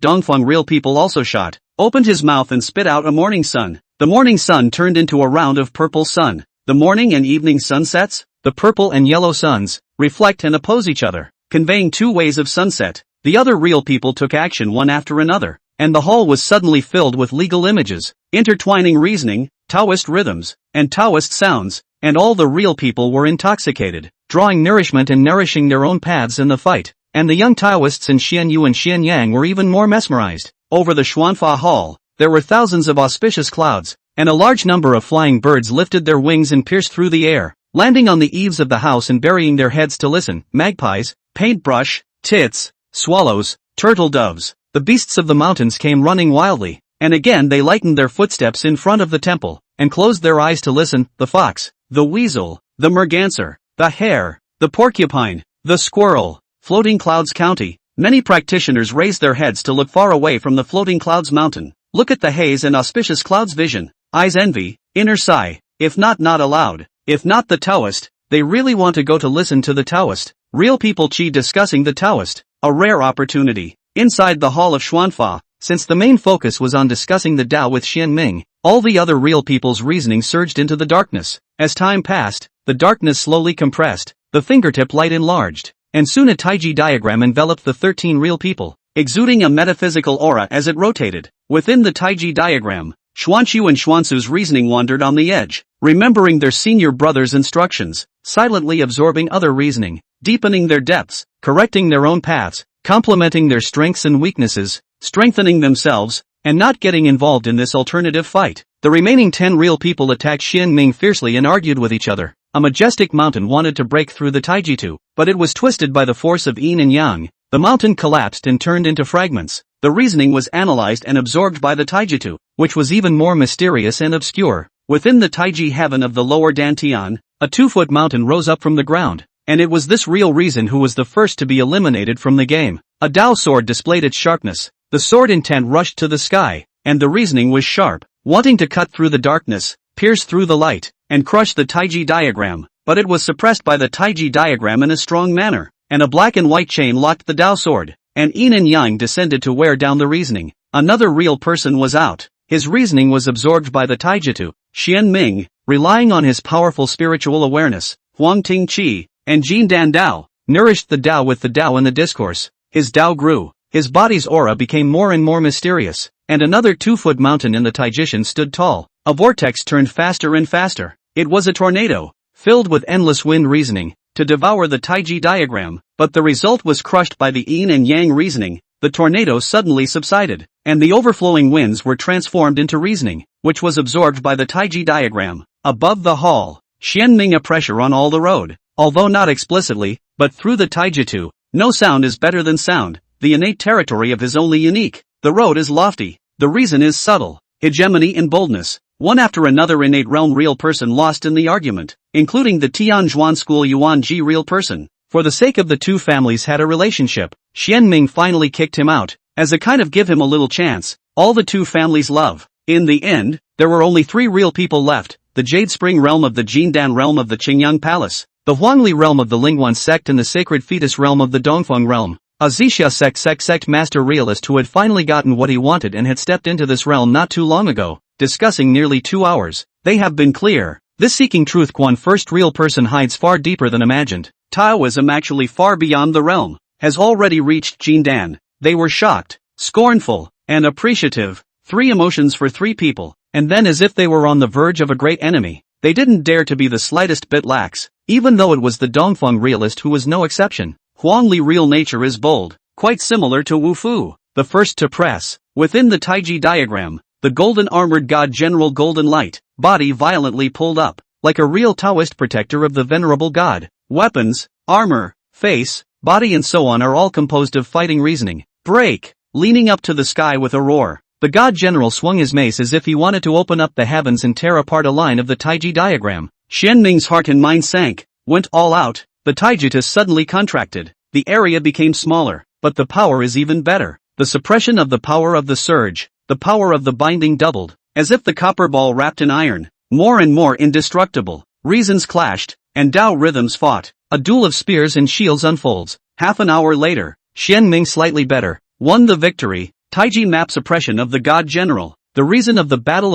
Dongfeng real people also shot, opened his mouth and spit out a morning sun. The morning sun turned into a round of purple sun. The morning and evening sunsets, the purple and yellow suns, reflect and oppose each other, conveying 2 ways of sunset. The other real people took action one after another, and the hall was suddenly filled with legal images, intertwining reasoning, Taoist rhythms, and Taoist sounds, and all the real people were intoxicated, drawing nourishment and nourishing their own paths in the fight, and the young Taoists in Xianyu and Xianyang were even more mesmerized. Over the Xuanfa Hall, there were thousands of auspicious clouds, and a large number of flying birds lifted their wings and pierced through the air, landing on the eaves of the house and burying their heads to listen. Magpies, paintbrush, tits, swallows, turtle doves, the beasts of the mountains came running wildly, and again they lightened their footsteps in front of the temple, and closed their eyes to listen. The fox, the weasel, the merganser, the hare, the porcupine, the squirrel, floating clouds county. Many practitioners raised their heads to look far away from the floating clouds mountain. Look at the haze and auspicious clouds vision, eyes envy, inner sigh, if not allowed, if not the Taoist, they really want to go to listen to the Taoist. Real people Qi discussing the Taoist, a rare opportunity. Inside the hall of Xuanfa, since the main focus was on discussing the Tao with Xian Ming, all the other real people's reasoning surged into the darkness. As time passed, the darkness slowly compressed, the fingertip light enlarged, and soon a Taiji diagram enveloped the 13 real people, exuding a metaphysical aura as it rotated. Within the Taiji diagram, Xuanqiu and Xuansu's reasoning wandered on the edge, remembering their senior brother's instructions, silently absorbing other reasoning, deepening their depths, correcting their own paths, complementing their strengths and weaknesses, strengthening themselves, and not getting involved in this alternative fight. The remaining 10 real people attacked Xian Ming fiercely and argued with each other. A majestic mountain wanted to break through the Taijitu, but it was twisted by the force of yin and yang. The mountain collapsed and turned into fragments. The reasoning was analyzed and absorbed by the Taijitu, which was even more mysterious and obscure. Within the Taiji heaven of the lower Dantian, a 2-foot mountain rose up from the ground, and it was this real reason who was the first to be eliminated from the game. A Dao sword displayed its sharpness. The sword intent rushed to the sky, and the reasoning was sharp, wanting to cut through the darkness, pierce through the light, and crush the Taiji diagram, but it was suppressed by the Taiji diagram in a strong manner, and a black and white chain locked the Dao sword, and yin and yang descended to wear down the reasoning. Another real person was out. His reasoning was absorbed by the Taijitu. Xian Ming, relying on his powerful spiritual awareness, Huangting Qi, and Jin Dan Dao, nourished the Dao with the Dao in the discourse. His Dao grew, his body's aura became more and more mysterious, and another 2-foot mountain in the Taijishan stood tall. A vortex turned faster and faster. It was a tornado, filled with endless wind reasoning, to devour the Taiji diagram, but the result was crushed by the yin and yang reasoning. The tornado suddenly subsided, and the overflowing winds were transformed into reasoning, which was absorbed by the Taiji diagram. Above the hall, Xian Ming a pressure on all the road, although not explicitly, but through the Taijitu. No sound is better than sound, the innate territory of is only unique. The road is lofty, the reason is subtle, hegemony and boldness. One after another innate realm real person lost in the argument, including the Tianzhuan school Yuan Ji real person. For the sake of the two families had a relationship, Xianming finally kicked him out, as a kind of give him a little chance, all the two families love. In the end, there were only 3 real people left, the Jade Spring realm of the Jindan realm of the Qingyang Palace, the Huangli realm of the Lingguan sect and the Sacred Fetus realm of the Dongfeng realm. A Zixia sect master realist who had finally gotten what he wanted and had stepped into this realm not too long ago, discussing nearly 2 hours. They have been clear. This seeking truth Quan first real person hides far deeper than imagined. Taoism actually far beyond the realm, has already reached Jindan. They were shocked, scornful, and appreciative. 3 emotions for 3 people, and then as if they were on the verge of a great enemy, they didn't dare to be the slightest bit lax, even though it was the Dongfeng realist who was no exception. Huangli real nature is bold, quite similar to Wu Fu, the first to press. Within the Taiji diagram, the golden armored god General Golden Light, body violently pulled up, like a real Taoist protector of the venerable god. Weapons, armor, face, body and so on are all composed of fighting reasoning. Break, leaning up to the sky with a roar. The god general swung his mace as if he wanted to open up the heavens and tear apart a line of the Taiji diagram. Xianming's heart and mind sank, went all out. The Taijitus suddenly contracted. The area became smaller, but the power is even better. The suppression of the power of the surge, the power of the binding doubled, as if the copper ball wrapped in iron, more and more indestructible. Reasons clashed, and Tao rhythms fought. A duel of spears and shields unfolds. Half an hour later, Xianming slightly better, won the victory. Taiji map suppression of the god general. The reason of the battle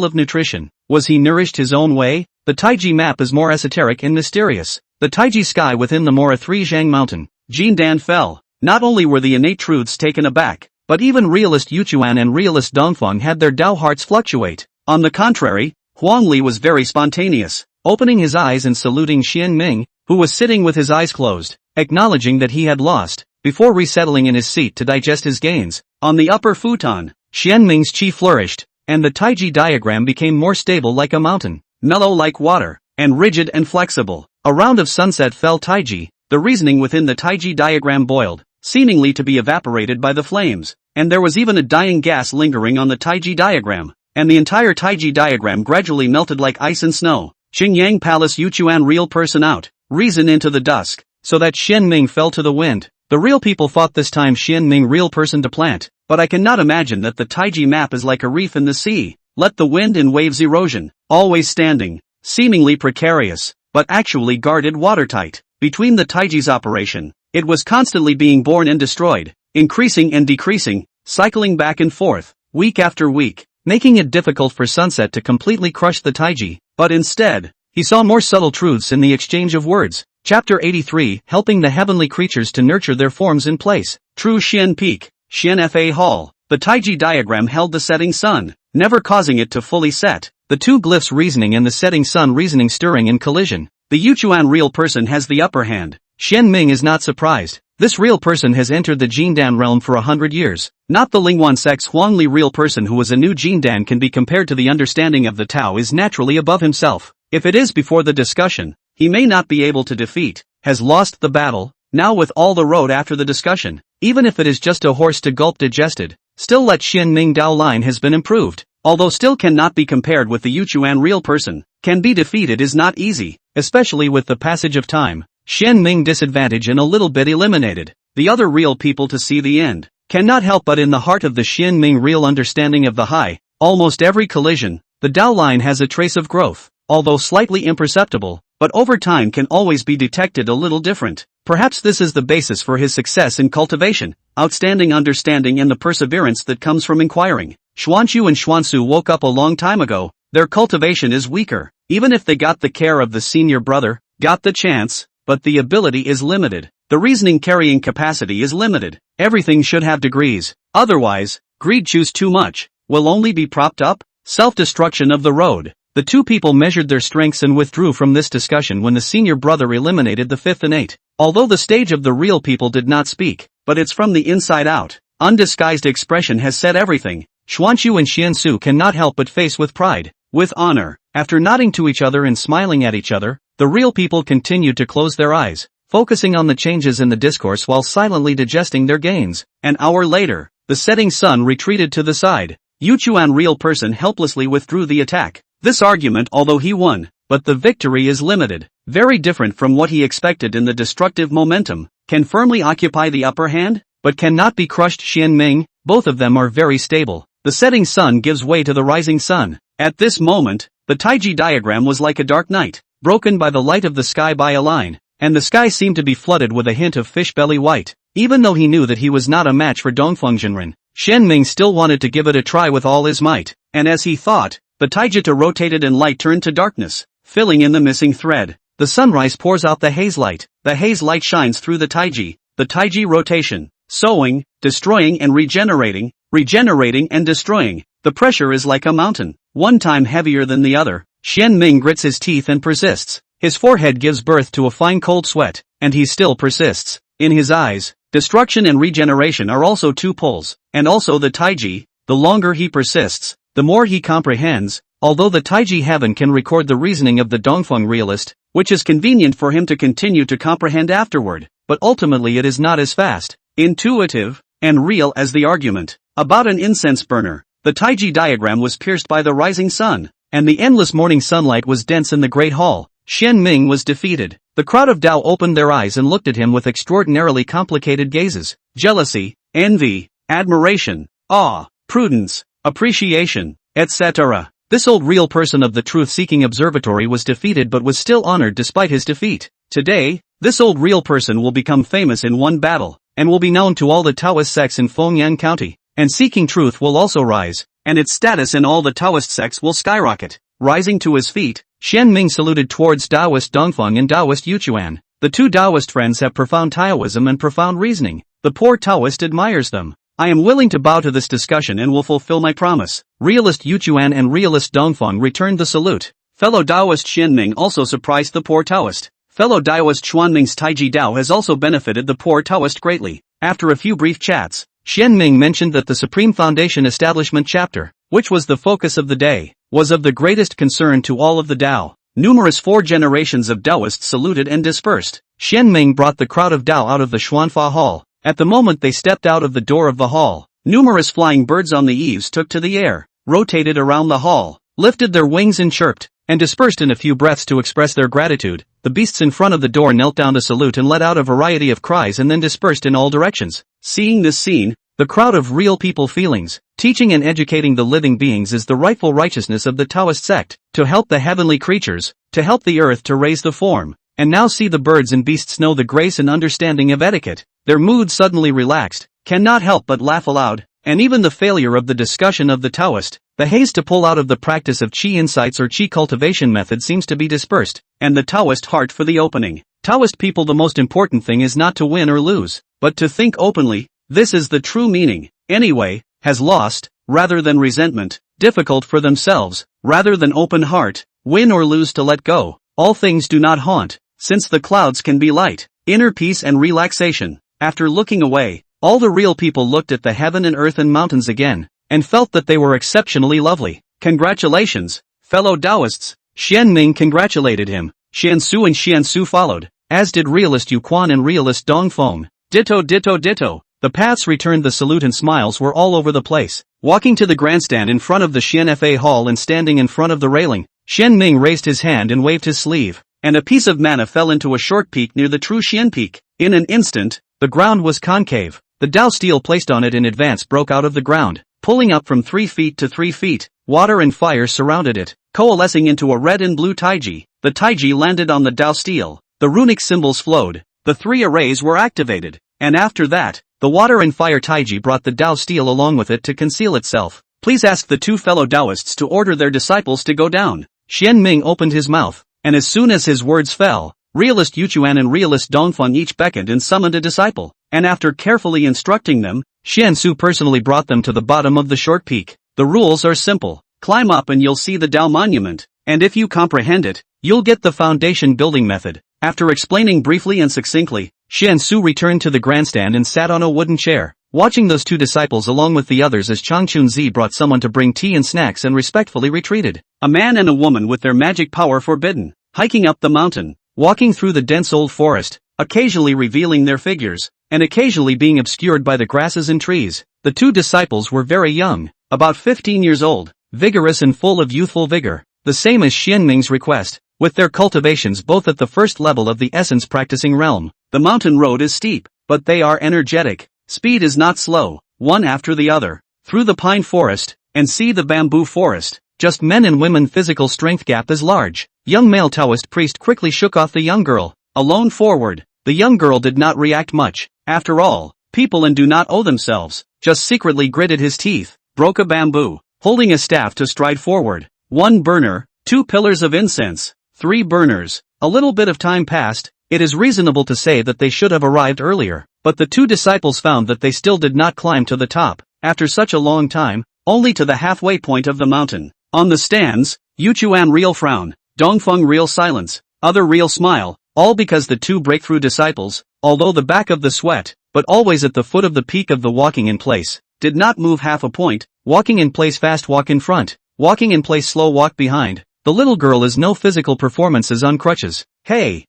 of nutrition. Was he nourished his own way? The Taiji map is more esoteric and mysterious. The Taiji sky within the Mora 3 Zhang mountain. Jindan fell. Not only were the innate truths taken aback, but even realist Yuchuan and realist Dongfeng had their Tao hearts fluctuate. On the contrary, Huangli was very spontaneous, opening his eyes and saluting Xianming, who was sitting with his eyes closed, acknowledging that he had lost, before resettling in his seat to digest his gains. On the upper futon, Xianming's chi flourished, and the Taiji diagram became more stable like a mountain, mellow like water, and rigid and flexible. A round of sunset fell Taiji, the reasoning within the Taiji diagram boiled, seemingly to be evaporated by the flames, and there was even a dying gas lingering on the Taiji diagram, and the entire Taiji diagram gradually melted like ice and snow. Qingyang Palace Yuchuan real person out, reason into the dusk, so that Xianming fell to the wind. The real people fought this time Xianming real person to plant, but I cannot imagine that the Taiji map is like a reef in the sea. Let the wind and waves erosion, always standing, seemingly precarious, but actually guarded watertight. Between the Taiji's operation, it was constantly being born and destroyed, increasing and decreasing, cycling back and forth, week after week, making it difficult for Sunset to completely crush the Taiji, but instead, he saw more subtle truths in the exchange of words. Chapter 83, helping the heavenly creatures to nurture their forms in place. True Xian Peak, Xian Fa Hall. The Taiji diagram held the setting sun, never causing it to fully set. The two glyphs reasoning and the setting sun reasoning stirring in collision. The Yuchuan real person has the upper hand. Xianming is not surprised. This real person has entered the Jindan realm for 100 years. Not the Lingguan sect's Huangli real person who was a new Jindan can be compared to the understanding of the Tao is naturally above himself. If it is before the discussion, he may not be able to defeat, has lost the battle, now with all the road after the discussion, even if it is just a horse to gulp digested, still let Xianming Dao line has been improved, although still cannot be compared with the Yuchuan real person, can be defeated is not easy, especially with the passage of time. Xianming disadvantage and a little bit eliminated, the other real people to see the end, cannot help but in the heart of the Xianming real understanding of the high, almost every collision, the Dao line has a trace of growth, although slightly imperceptible, but over time can always be detected a little different. Perhaps this is the basis for his success in cultivation, outstanding understanding and the perseverance that comes from inquiring. Xuanqiu and Xuansu woke up a long time ago, their cultivation is weaker, even if they got the care of the senior brother, got the chance, but the ability is limited. The reasoning carrying capacity is limited. Everything should have degrees, otherwise, greed chews too much, will only be propped up, self-destruction of the road. The two people measured their strengths and withdrew from this discussion when the senior brother eliminated the fifth innate. Although the stage of the real people did not speak, but it's from the inside out. Undisguised expression has said everything. Xuanqiu and Xiansu cannot help but face with pride, with honor. After nodding to each other and smiling at each other, the real people continued to close their eyes, focusing on the changes in the discourse while silently digesting their gains. An hour later, the setting sun retreated to the side. Yuchuan real person helplessly withdrew the attack. This argument although he won, but the victory is limited. very different from what he expected in the destructive momentum, can firmly occupy the upper hand, but cannot be crushed. Xianming, both of them are very stable. The setting sun gives way to the rising sun. At this moment, the Taiji diagram was like a dark night, broken by the light of the sky by a line, and the sky seemed to be flooded with a hint of fish belly white. Even though he knew that he was not a match for Dongfeng Jinren, Xianming still wanted to give it a try with all his might, and as he thought, the Taijita rotated and light turned to darkness, filling in the missing thread. The sunrise pours out the haze light shines through the Taiji rotation, sowing, destroying and regenerating and destroying. The pressure is like a mountain, one time heavier than the other. Xianming grits his teeth and persists. His forehead gives birth to a fine cold sweat, and he still persists. In his eyes, destruction and regeneration are also two poles, and also the Taiji. The longer he persists, the more he comprehends, although the Taiji heaven can record the reasoning of the Dongfeng realist, which is convenient for him to continue to comprehend afterward, but ultimately it is not as fast, intuitive, and real as the argument about an incense burner. The Taiji diagram was pierced by the rising sun, and the endless morning sunlight was dense in the great hall. Xianming was defeated. The crowd of Dao opened their eyes and looked at him with extraordinarily complicated gazes. Jealousy, envy, admiration, awe, prudence, appreciation, etc. This old real person of the truth-seeking observatory was defeated but was still honored despite his defeat. Today, this old real person will become famous in one battle, and will be known to all the Taoist sects in Fengyang County, and seeking truth will also rise, and its status in all the Taoist sects will skyrocket. Rising to his feet, Xianming saluted towards Taoist Dongfeng and Taoist Yuchuan. The two Taoist friends have profound Taoism and profound reasoning. The poor Taoist admires them. I am willing to bow to this discussion and will fulfill my promise. Realist Yuchuan and realist Dongfeng returned the salute. Fellow Taoist Xianming also surprised the poor Taoist. Fellow Taoist Xuanming's Taiji Dao has also benefited the poor Taoist greatly. After a few brief chats, Xianming mentioned that the Supreme Foundation Establishment Chapter, which was the focus of the day, was of the greatest concern to all of the Dao. Numerous 4 generations of Taoists saluted and dispersed. Xianming brought the crowd of Dao out of the Xuanfa Hall. At the moment they stepped out of the door of the hall, numerous flying birds on the eaves took to the air, rotated around the hall, lifted their wings and chirped, and dispersed in a few breaths to express their gratitude. The beasts in front of the door knelt down to salute and let out a variety of cries and then dispersed in all directions. Seeing this scene, the crowd of real people feelings, teaching and educating the living beings is the rightful righteousness of the Taoist sect, to help the heavenly creatures, to help the earth to raise the form, and now see the birds and beasts know the grace and understanding of etiquette. Their mood suddenly relaxed, cannot help but laugh aloud, and even the failure of the discussion of the Taoist, the haze to pull out of the practice of Qi insights or Qi cultivation method seems to be dispersed, and the Taoist heart for the opening. Taoist people, the most important thing is not to win or lose, but to think openly. This is the true meaning. Anyway, has lost, rather than resentment, difficult for themselves, rather than open heart, win or lose to let go. All things do not haunt, since the clouds can be light, inner peace and relaxation. After looking away, all the real people looked at the heaven and earth and mountains again, and felt that they were exceptionally lovely. Congratulations, fellow Taoists. Xianming congratulated him. Xiansu and Xiansu followed, as did realist Yuquan and realist Dongfeng. Ditto ditto ditto. The paths returned the salute and smiles were all over the place. Walking to the grandstand in front of the Xianfa Hall and standing in front of the railing, Xianming raised his hand and waved his sleeve, and a piece of mana fell into a short peak near the true Xian peak. In an instant, the ground was concave. The Dao steel placed on it in advance broke out of the ground, pulling up from 3 feet to 3 feet. Water and fire surrounded it, coalescing into a red and blue Taiji. The Taiji landed on the Dao steel. The runic symbols flowed. The 3 arrays were activated, and after that, the water and fire Taiji brought the Dao steel along with it to conceal itself. Please ask the 2 fellow Taoists to order their disciples to go down. Xianming opened his mouth, and as soon as his words fell, realist Yuchuan and realist Dongfeng each beckoned and summoned a disciple, and after carefully instructing them, Xiansu personally brought them to the bottom of the short peak. The rules are simple. Climb up and you'll see the Dao monument, and if you comprehend it, you'll get the foundation building method. After explaining briefly and succinctly, Xiansu returned to the grandstand and sat on a wooden chair, watching those 2 disciples along with the others as Changchunzi brought someone to bring tea and snacks and respectfully retreated. A man and a woman with their magic power forbidden, hiking up the mountain, walking through the dense old forest, occasionally revealing their figures, and occasionally being obscured by the grasses and trees. The 2 disciples were very young, about 15 years old, vigorous and full of youthful vigor, the same as Xianming's request. with their cultivations both at the first level of the essence practicing realm. The mountain road is steep, but they are energetic. Speed is not slow, one after the other, through the pine forest, and see the bamboo forest. Just men and women physical strength gap is large. Young male Taoist priest quickly shook off the young girl. Alone forward. The young girl did not react much. After all, people and do not owe themselves. Just secretly gritted his teeth, broke a bamboo, holding a staff to stride forward. 1 burner, 2 pillars of incense, 3 burners. A little bit of time passed. It is reasonable to say that they should have arrived earlier, but the 2 disciples found that they still did not climb to the top, after such a long time, only to the halfway point of the mountain. On the stands, Yuchuan real frown, Dongfeng real silence, other real smile, all because the 2 breakthrough disciples, although the back of the sweat, but always at the foot of the peak of the walking in place, did not move half a point. Walking in place fast walk in front, walking in place slow walk behind. The little girl is no physical performances on crutches. Hey,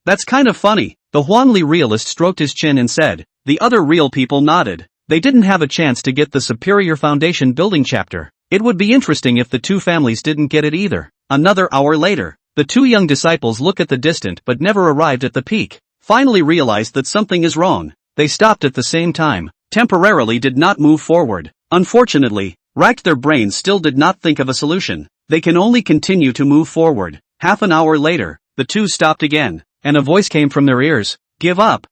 that's kind of funny. The Huangli realist stroked his chin and said. The other real people nodded. They didn't have a chance to get the superior foundation building chapter. It would be interesting if the 2 families didn't get it either. Another hour later, the 2 young disciples look at the distant but never arrived at the peak. Finally realized that something is wrong. They stopped at the same time, temporarily did not move forward. Unfortunately, racked their brains still did not think of a solution. They can only continue to move forward. Half an hour later, the 2 stopped again, and a voice came from their ears. Give up.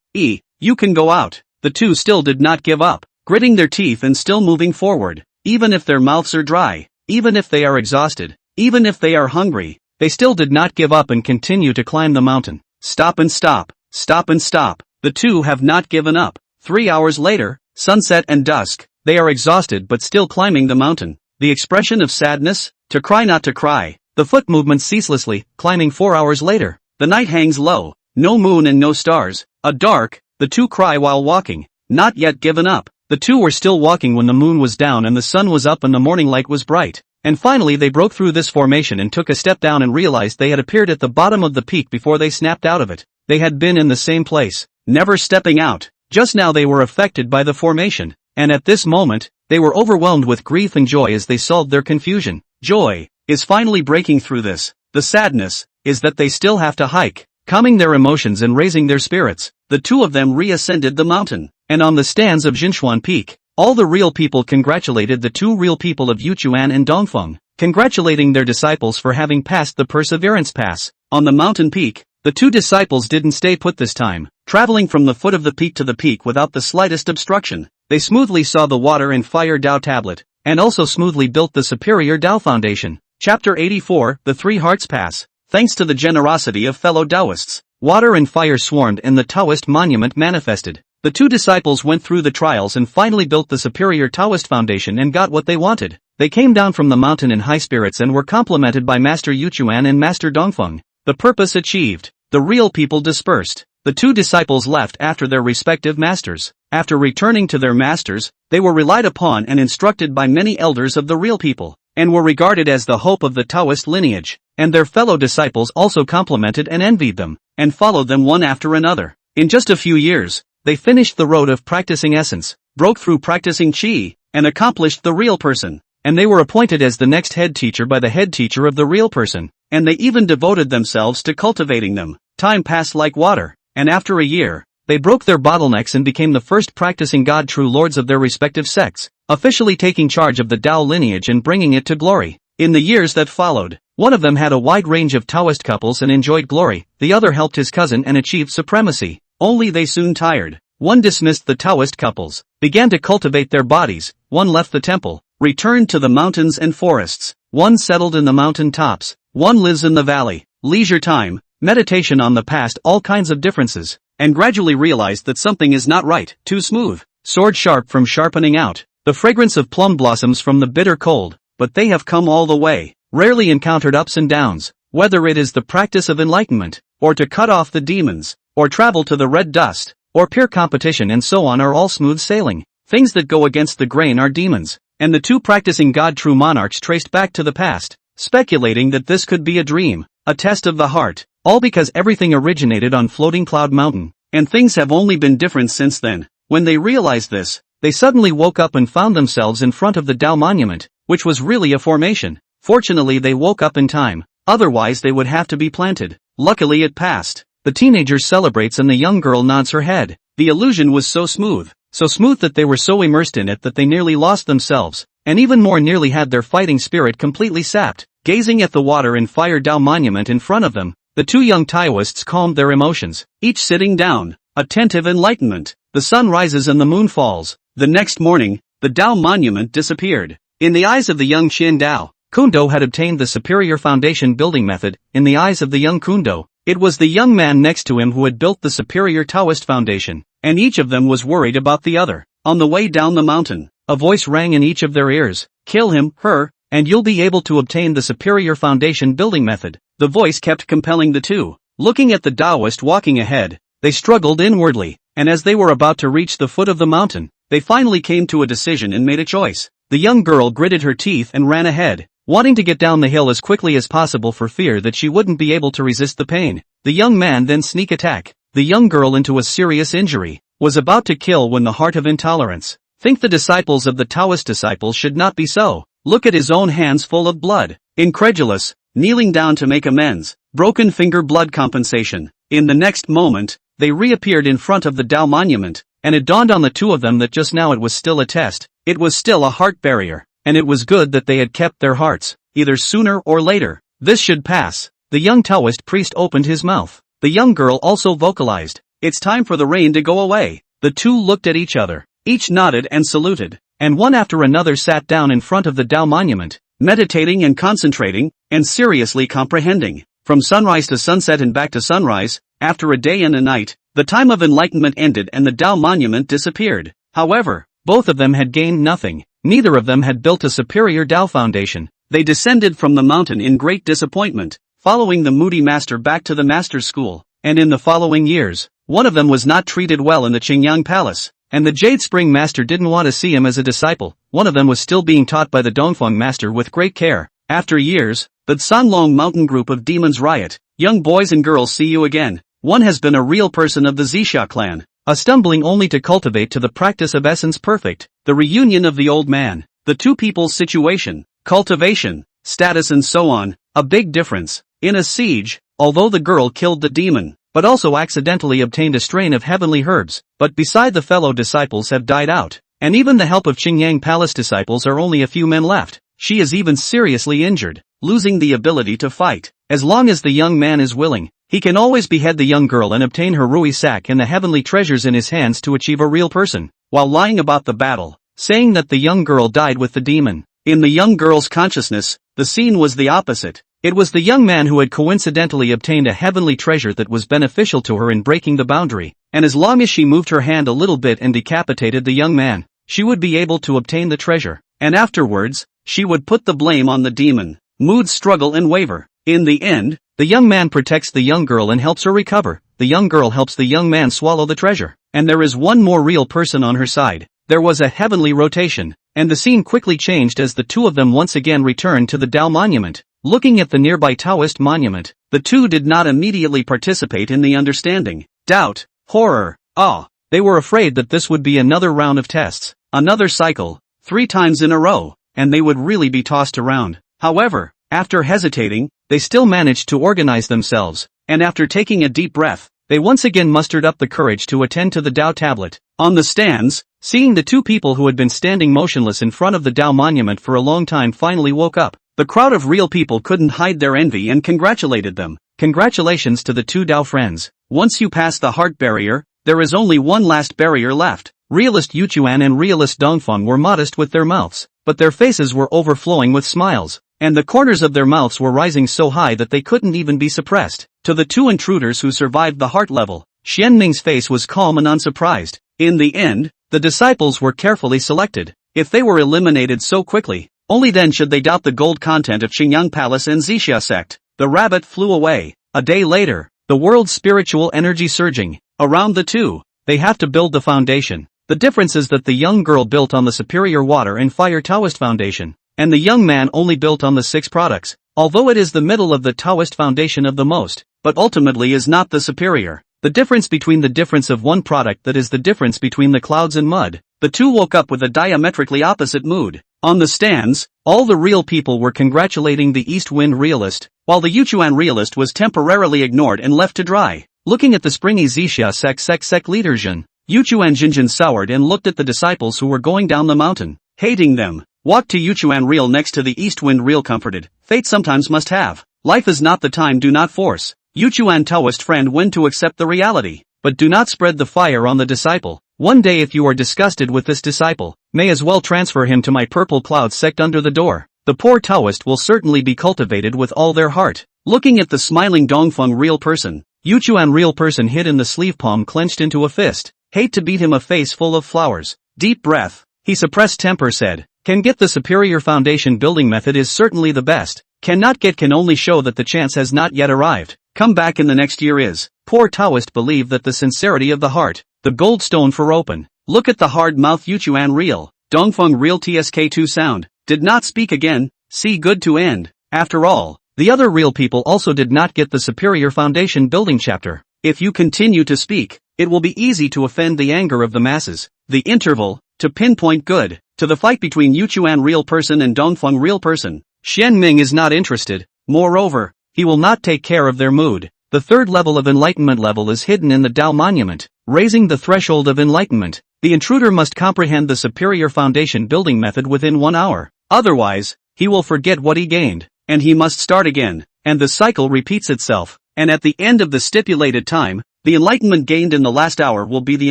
You can go out. The 2 still did not give up, gritting their teeth and still moving forward. Even if their mouths are dry, even if they are exhausted, even if they are hungry, they still did not give up and continue to climb the mountain. Stop and stop. Stop and stop. The 2 have not given up. 3 hours later, sunset and dusk, they are exhausted but still climbing the mountain. The expression of sadness, to cry not to cry, the foot movement ceaselessly, climbing 4 hours later. The night hangs low, no moon and no stars, dark, the 2 cry while walking, not yet given up. The 2 were still walking when the moon was down and the sun was up and the morning light was bright. And finally they broke through this formation and took a step down and realized they had appeared at the bottom of the peak before they snapped out of it. They had been in the same place, never stepping out. Just now they were affected by the formation, and at this moment, they were overwhelmed with grief and joy as they solved their confusion. Joy is finally breaking through this. The sadness is that they still have to hike, calming their emotions and raising their spirits. The 2 of them reascended the mountain, and on the stands of Jinshuan Peak, all the real people congratulated the 2 real people of Yuchuan and Dongfeng, congratulating their disciples for having passed the perseverance pass. On the mountain peak, the 2 disciples didn't stay put this time, traveling from the foot of the peak to the peak without the slightest obstruction. They smoothly saw the water and fire Dao tablet, and also smoothly built the superior Dao foundation. Chapter 84, The 3 Hearts Pass. Thanks to the generosity of fellow Taoists, water and fire swarmed and the Taoist monument manifested. The 2 disciples went through the trials and finally built the superior Taoist foundation and got what they wanted. They came down from the mountain in high spirits and were complimented by Master Yuchuan and Master Dongfeng. The purpose achieved. The real people dispersed. The 2 disciples left after their respective masters. After returning to their masters, they were relied upon and instructed by many elders of the real people, and were regarded as the hope of the Taoist lineage, and their fellow disciples also complimented and envied them, and followed them one after another. In just a few years, they finished the road of practicing essence, broke through practicing qi, and accomplished the real person, and they were appointed as the next head teacher by the head teacher of the real person, and they even devoted themselves to cultivating them. Time passed like water, and after a year, they broke their bottlenecks and became the first practicing God true lords of their respective sects, officially taking charge of the Tao lineage and bringing it to glory. In the years that followed, one of them had a wide range of Taoist couples and enjoyed glory, the other helped his cousin and achieved supremacy. Only they soon tired. One dismissed the Taoist couples, began to cultivate their bodies, one left the temple, returned to the mountains and forests, one settled in the mountain tops, one lives in the valley, leisure time, meditation on the past, all kinds of differences, and gradually realized that something is not right, too smooth, sword sharp from sharpening out, the fragrance of plum blossoms from the bitter cold, but they have come all the way, rarely encountered ups and downs, whether it is the practice of enlightenment, or to cut off the demons, or travel to the red dust, or pure competition and so on are all smooth sailing. Things that go against the grain are demons, and the 2 practicing God true monarchs traced back to the past, speculating that this could be a dream, a test of the heart, all because everything originated on Floating Cloud Mountain, and things have only been different since then. When they realized this, they suddenly woke up and found themselves in front of the Tao monument, which was really a formation. Fortunately they woke up in time, otherwise they would have to be planted. Luckily it passed. The teenager celebrates and the young girl nods her head. The illusion was so smooth that they were so immersed in it that they nearly lost themselves, and even more nearly had their fighting spirit completely sapped. Gazing at the water and fire Tao monument in front of them, the two young Taoists calmed their emotions, each sitting down, attentive enlightenment. The sun rises and the moon falls. The next morning, the Tao monument disappeared. In the eyes of the young Xin Dao, Kundo had obtained the superior foundation building method. In the eyes of the young Kundo, it was the young man next to him who had built the superior Taoist foundation, and each of them was worried about the other. On the way down the mountain, a voice rang in each of their ears, "Kill him, her, and you'll be able to obtain the superior foundation building method." The voice kept compelling the two. Looking at the Taoist walking ahead, they struggled inwardly, and as they were about to reach the foot of the mountain, they finally came to a decision and made a choice. The young girl gritted her teeth and ran ahead, wanting to get down the hill as quickly as possible for fear that she wouldn't be able to resist the pain. The young man then sneak attack the young girl into a serious injury, was about to kill when the heart of intolerance. Think the disciples of the Taoist disciples should not be so. Look at his own hands full of blood. Incredulous, kneeling down to make amends. Broken finger blood compensation. In the next moment, they reappeared in front of the Tao monument, and it dawned on the two of them that just now it was still a test. It was still a heart barrier, and it was good that they had kept their hearts. Either sooner or later, this should pass. The young Taoist priest opened his mouth. The young girl also vocalized, "It's time for the rain to go away." The two looked at each other. Each nodded and saluted, and one after another sat down in front of the Tao monument, meditating and concentrating, and seriously comprehending. From sunrise to sunset and back to sunrise, after a day and a night, the time of enlightenment ended and the Tao monument disappeared. However, both of them had gained nothing. Neither of them had built a superior Tao foundation. They descended from the mountain in great disappointment, following the moody master back to the master's school, and in the following years, one of them was not treated well in the Qingyang Palace, and the Jade Spring master didn't want to see him as a disciple. One of them was still being taught by the Dongfeng master with great care. After years, the Sanlong mountain group of demons riot. Young boys and girls, see you again. One has been a real person of the Zixia clan, a stumbling only to cultivate to the practice of essence perfect. The reunion of the old man, the two people's situation, cultivation, status and so on, a big difference. In a siege, although the girl killed the demon, but also accidentally obtained a strain of heavenly herbs, but beside the fellow disciples have died out, and even the help of Qingyang Palace disciples are only a few men left. She is even seriously injured, losing the ability to fight. As long as the young man is willing, he can always behead the young girl and obtain her Rui sack and the heavenly treasures in his hands to achieve a real person, while lying about the battle, saying that the young girl died with the demon. In the young girl's consciousness, the scene was the opposite. It was the young man who had coincidentally obtained a heavenly treasure that was beneficial to her in breaking the boundary, and as long as she moved her hand a little bit and decapitated the young man, she would be able to obtain the treasure, and afterwards, she would put the blame on the demon. Moods struggle and waver. In the end, the young man protects the young girl and helps her recover. The young girl helps the young man swallow the treasure, and there is one more real person on her side. There was a heavenly rotation, and the scene quickly changed as the two of them once again returned to the Tao monument. Looking at the nearby Taoist monument, the two did not immediately participate in the understanding. Doubt, horror, awe. They were afraid that this would be another round of tests, another cycle, 3 times in a row, and they would really be tossed around. However, after hesitating, they still managed to organize themselves, and after taking a deep breath, they once again mustered up the courage to attend to the Tao tablet. On the stands, seeing the two people who had been standing motionless in front of the Tao monument for a long time finally woke up. The crowd of real people couldn't hide their envy and congratulated them. Congratulations to the two Tao friends. Once you pass the heart barrier, there is only one last barrier left. Realist Yuchuan and realist Dongfeng were modest with their mouths, but their faces were overflowing with smiles, and the corners of their mouths were rising so high that they couldn't even be suppressed. To the two intruders who survived the heart level, Xianming's face was calm and unsurprised. In the end, the disciples were carefully selected. If they were eliminated so quickly, only then should they doubt the gold content of Qingyang Palace and Zixia sect. The rabbit flew away. A day later, the world's spiritual energy surging around the two. They have to build the foundation. The difference is that the young girl built on the superior water and fire Taoist foundation, and the young man only built on the 6 products, although it is the middle of the Taoist foundation of the most, but ultimately is not the superior. The difference between the difference of one product that is the difference between the clouds and mud. The two woke up with a diametrically opposite mood. On the stands, all the real people were congratulating the East Wind realist, while the Yuchuan realist was temporarily ignored and left to dry. Looking at the springy Zixia sec leader Jin, Yuchuan Jinjin soured and looked at the disciples who were going down the mountain, hating them. Walked to Yuchuan real next to the East Wind real comforted. Fate sometimes must have. Life is not the time, do not force. Yuchuan Taoist friend when to accept the reality, but do not spread the fire on the disciple. One day if you are disgusted with this disciple, may as well transfer him to my purple cloud sect under the door. The poor Taoist will certainly be cultivated with all their heart. Looking at the smiling Dongfeng real person, Yuchuan real person hid in the sleeve, palm clenched into a fist. Hate to beat him, a face full of flowers. Deep breath. He suppressed temper said, can get the superior foundation building method is certainly the best. Cannot get can only show that the chance has not yet arrived. Come back in the next year is. Poor Taoist believe that the sincerity of the heart, the gold stone for open. Look at the hard mouth Yuchuan real. Dongfeng real TSK2 sound. Did not speak again. See good to end. After all, the other real people also did not get the superior foundation building chapter. If you continue to speak, it will be easy to offend the anger of the masses. The interval, to pinpoint good, to the fight between Yuchuan real person and Dongfeng real person. Xian Ming is not interested. Moreover, he will not take care of their mood. The third level of enlightenment level is hidden in the Tao monument, raising the threshold of enlightenment. The intruder must comprehend the superior foundation building method within 1 hour. Otherwise, he will forget what he gained, and he must start again, and the cycle repeats itself. And at the end of the stipulated time, the enlightenment gained in the last hour will be the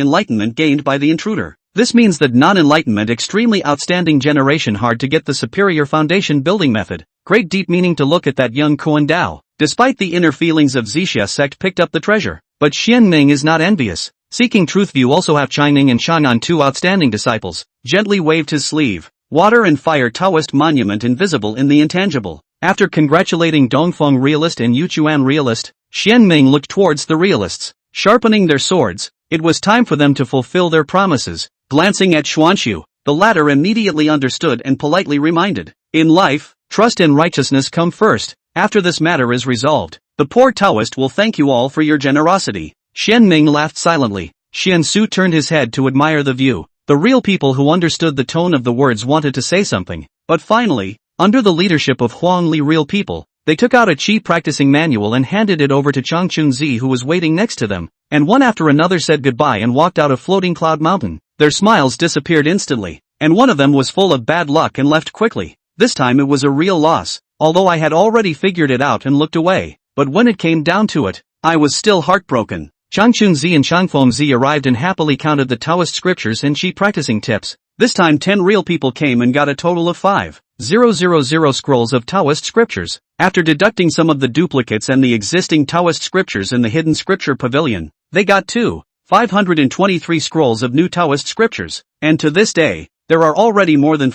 enlightenment gained by the intruder. This means that non-enlightenment extremely outstanding generation hard to get the superior foundation building method. Great deep meaning to look at that young Koan Dao. Despite the inner feelings of Zixia sect picked up the treasure. But Xian Ming is not envious. Seeking truth view also have Chining and Chang'an, two outstanding disciples. Gently waved his sleeve. Water and fire Taoist monument invisible in the intangible. After congratulating Dongfeng realist and Yuchuan realist, Xian Ming looked towards the realists. Sharpening their swords, it was time for them to fulfill their promises. Glancing at Xuanxu, the latter immediately understood and politely reminded. In life, trust and righteousness come first. After this matter is resolved, the poor Taoist will thank you all for your generosity. Xian Ming laughed silently. Xian Su turned his head to admire the view. The real people who understood the tone of the words wanted to say something, but finally, under the leadership of Huang Li real people, they took out a Qi practicing manual and handed it over to Chang Chunzi who was waiting next to them, and one after another said goodbye and walked out of Floating Cloud Mountain. Their smiles disappeared instantly, and one of them was full of bad luck and left quickly. This time it was a real loss, although I had already figured it out and looked away, but when it came down to it, I was still heartbroken. Chang Chunzi and Chang Fengzi arrived and happily counted the Taoist scriptures and Qi practicing tips. This time 10 real people came and got a total of 5,000 scrolls of Taoist scriptures. After deducting some of the duplicates and the existing Taoist scriptures in the hidden scripture pavilion, they got 523 scrolls of new Taoist scriptures, and to this day, there are already more than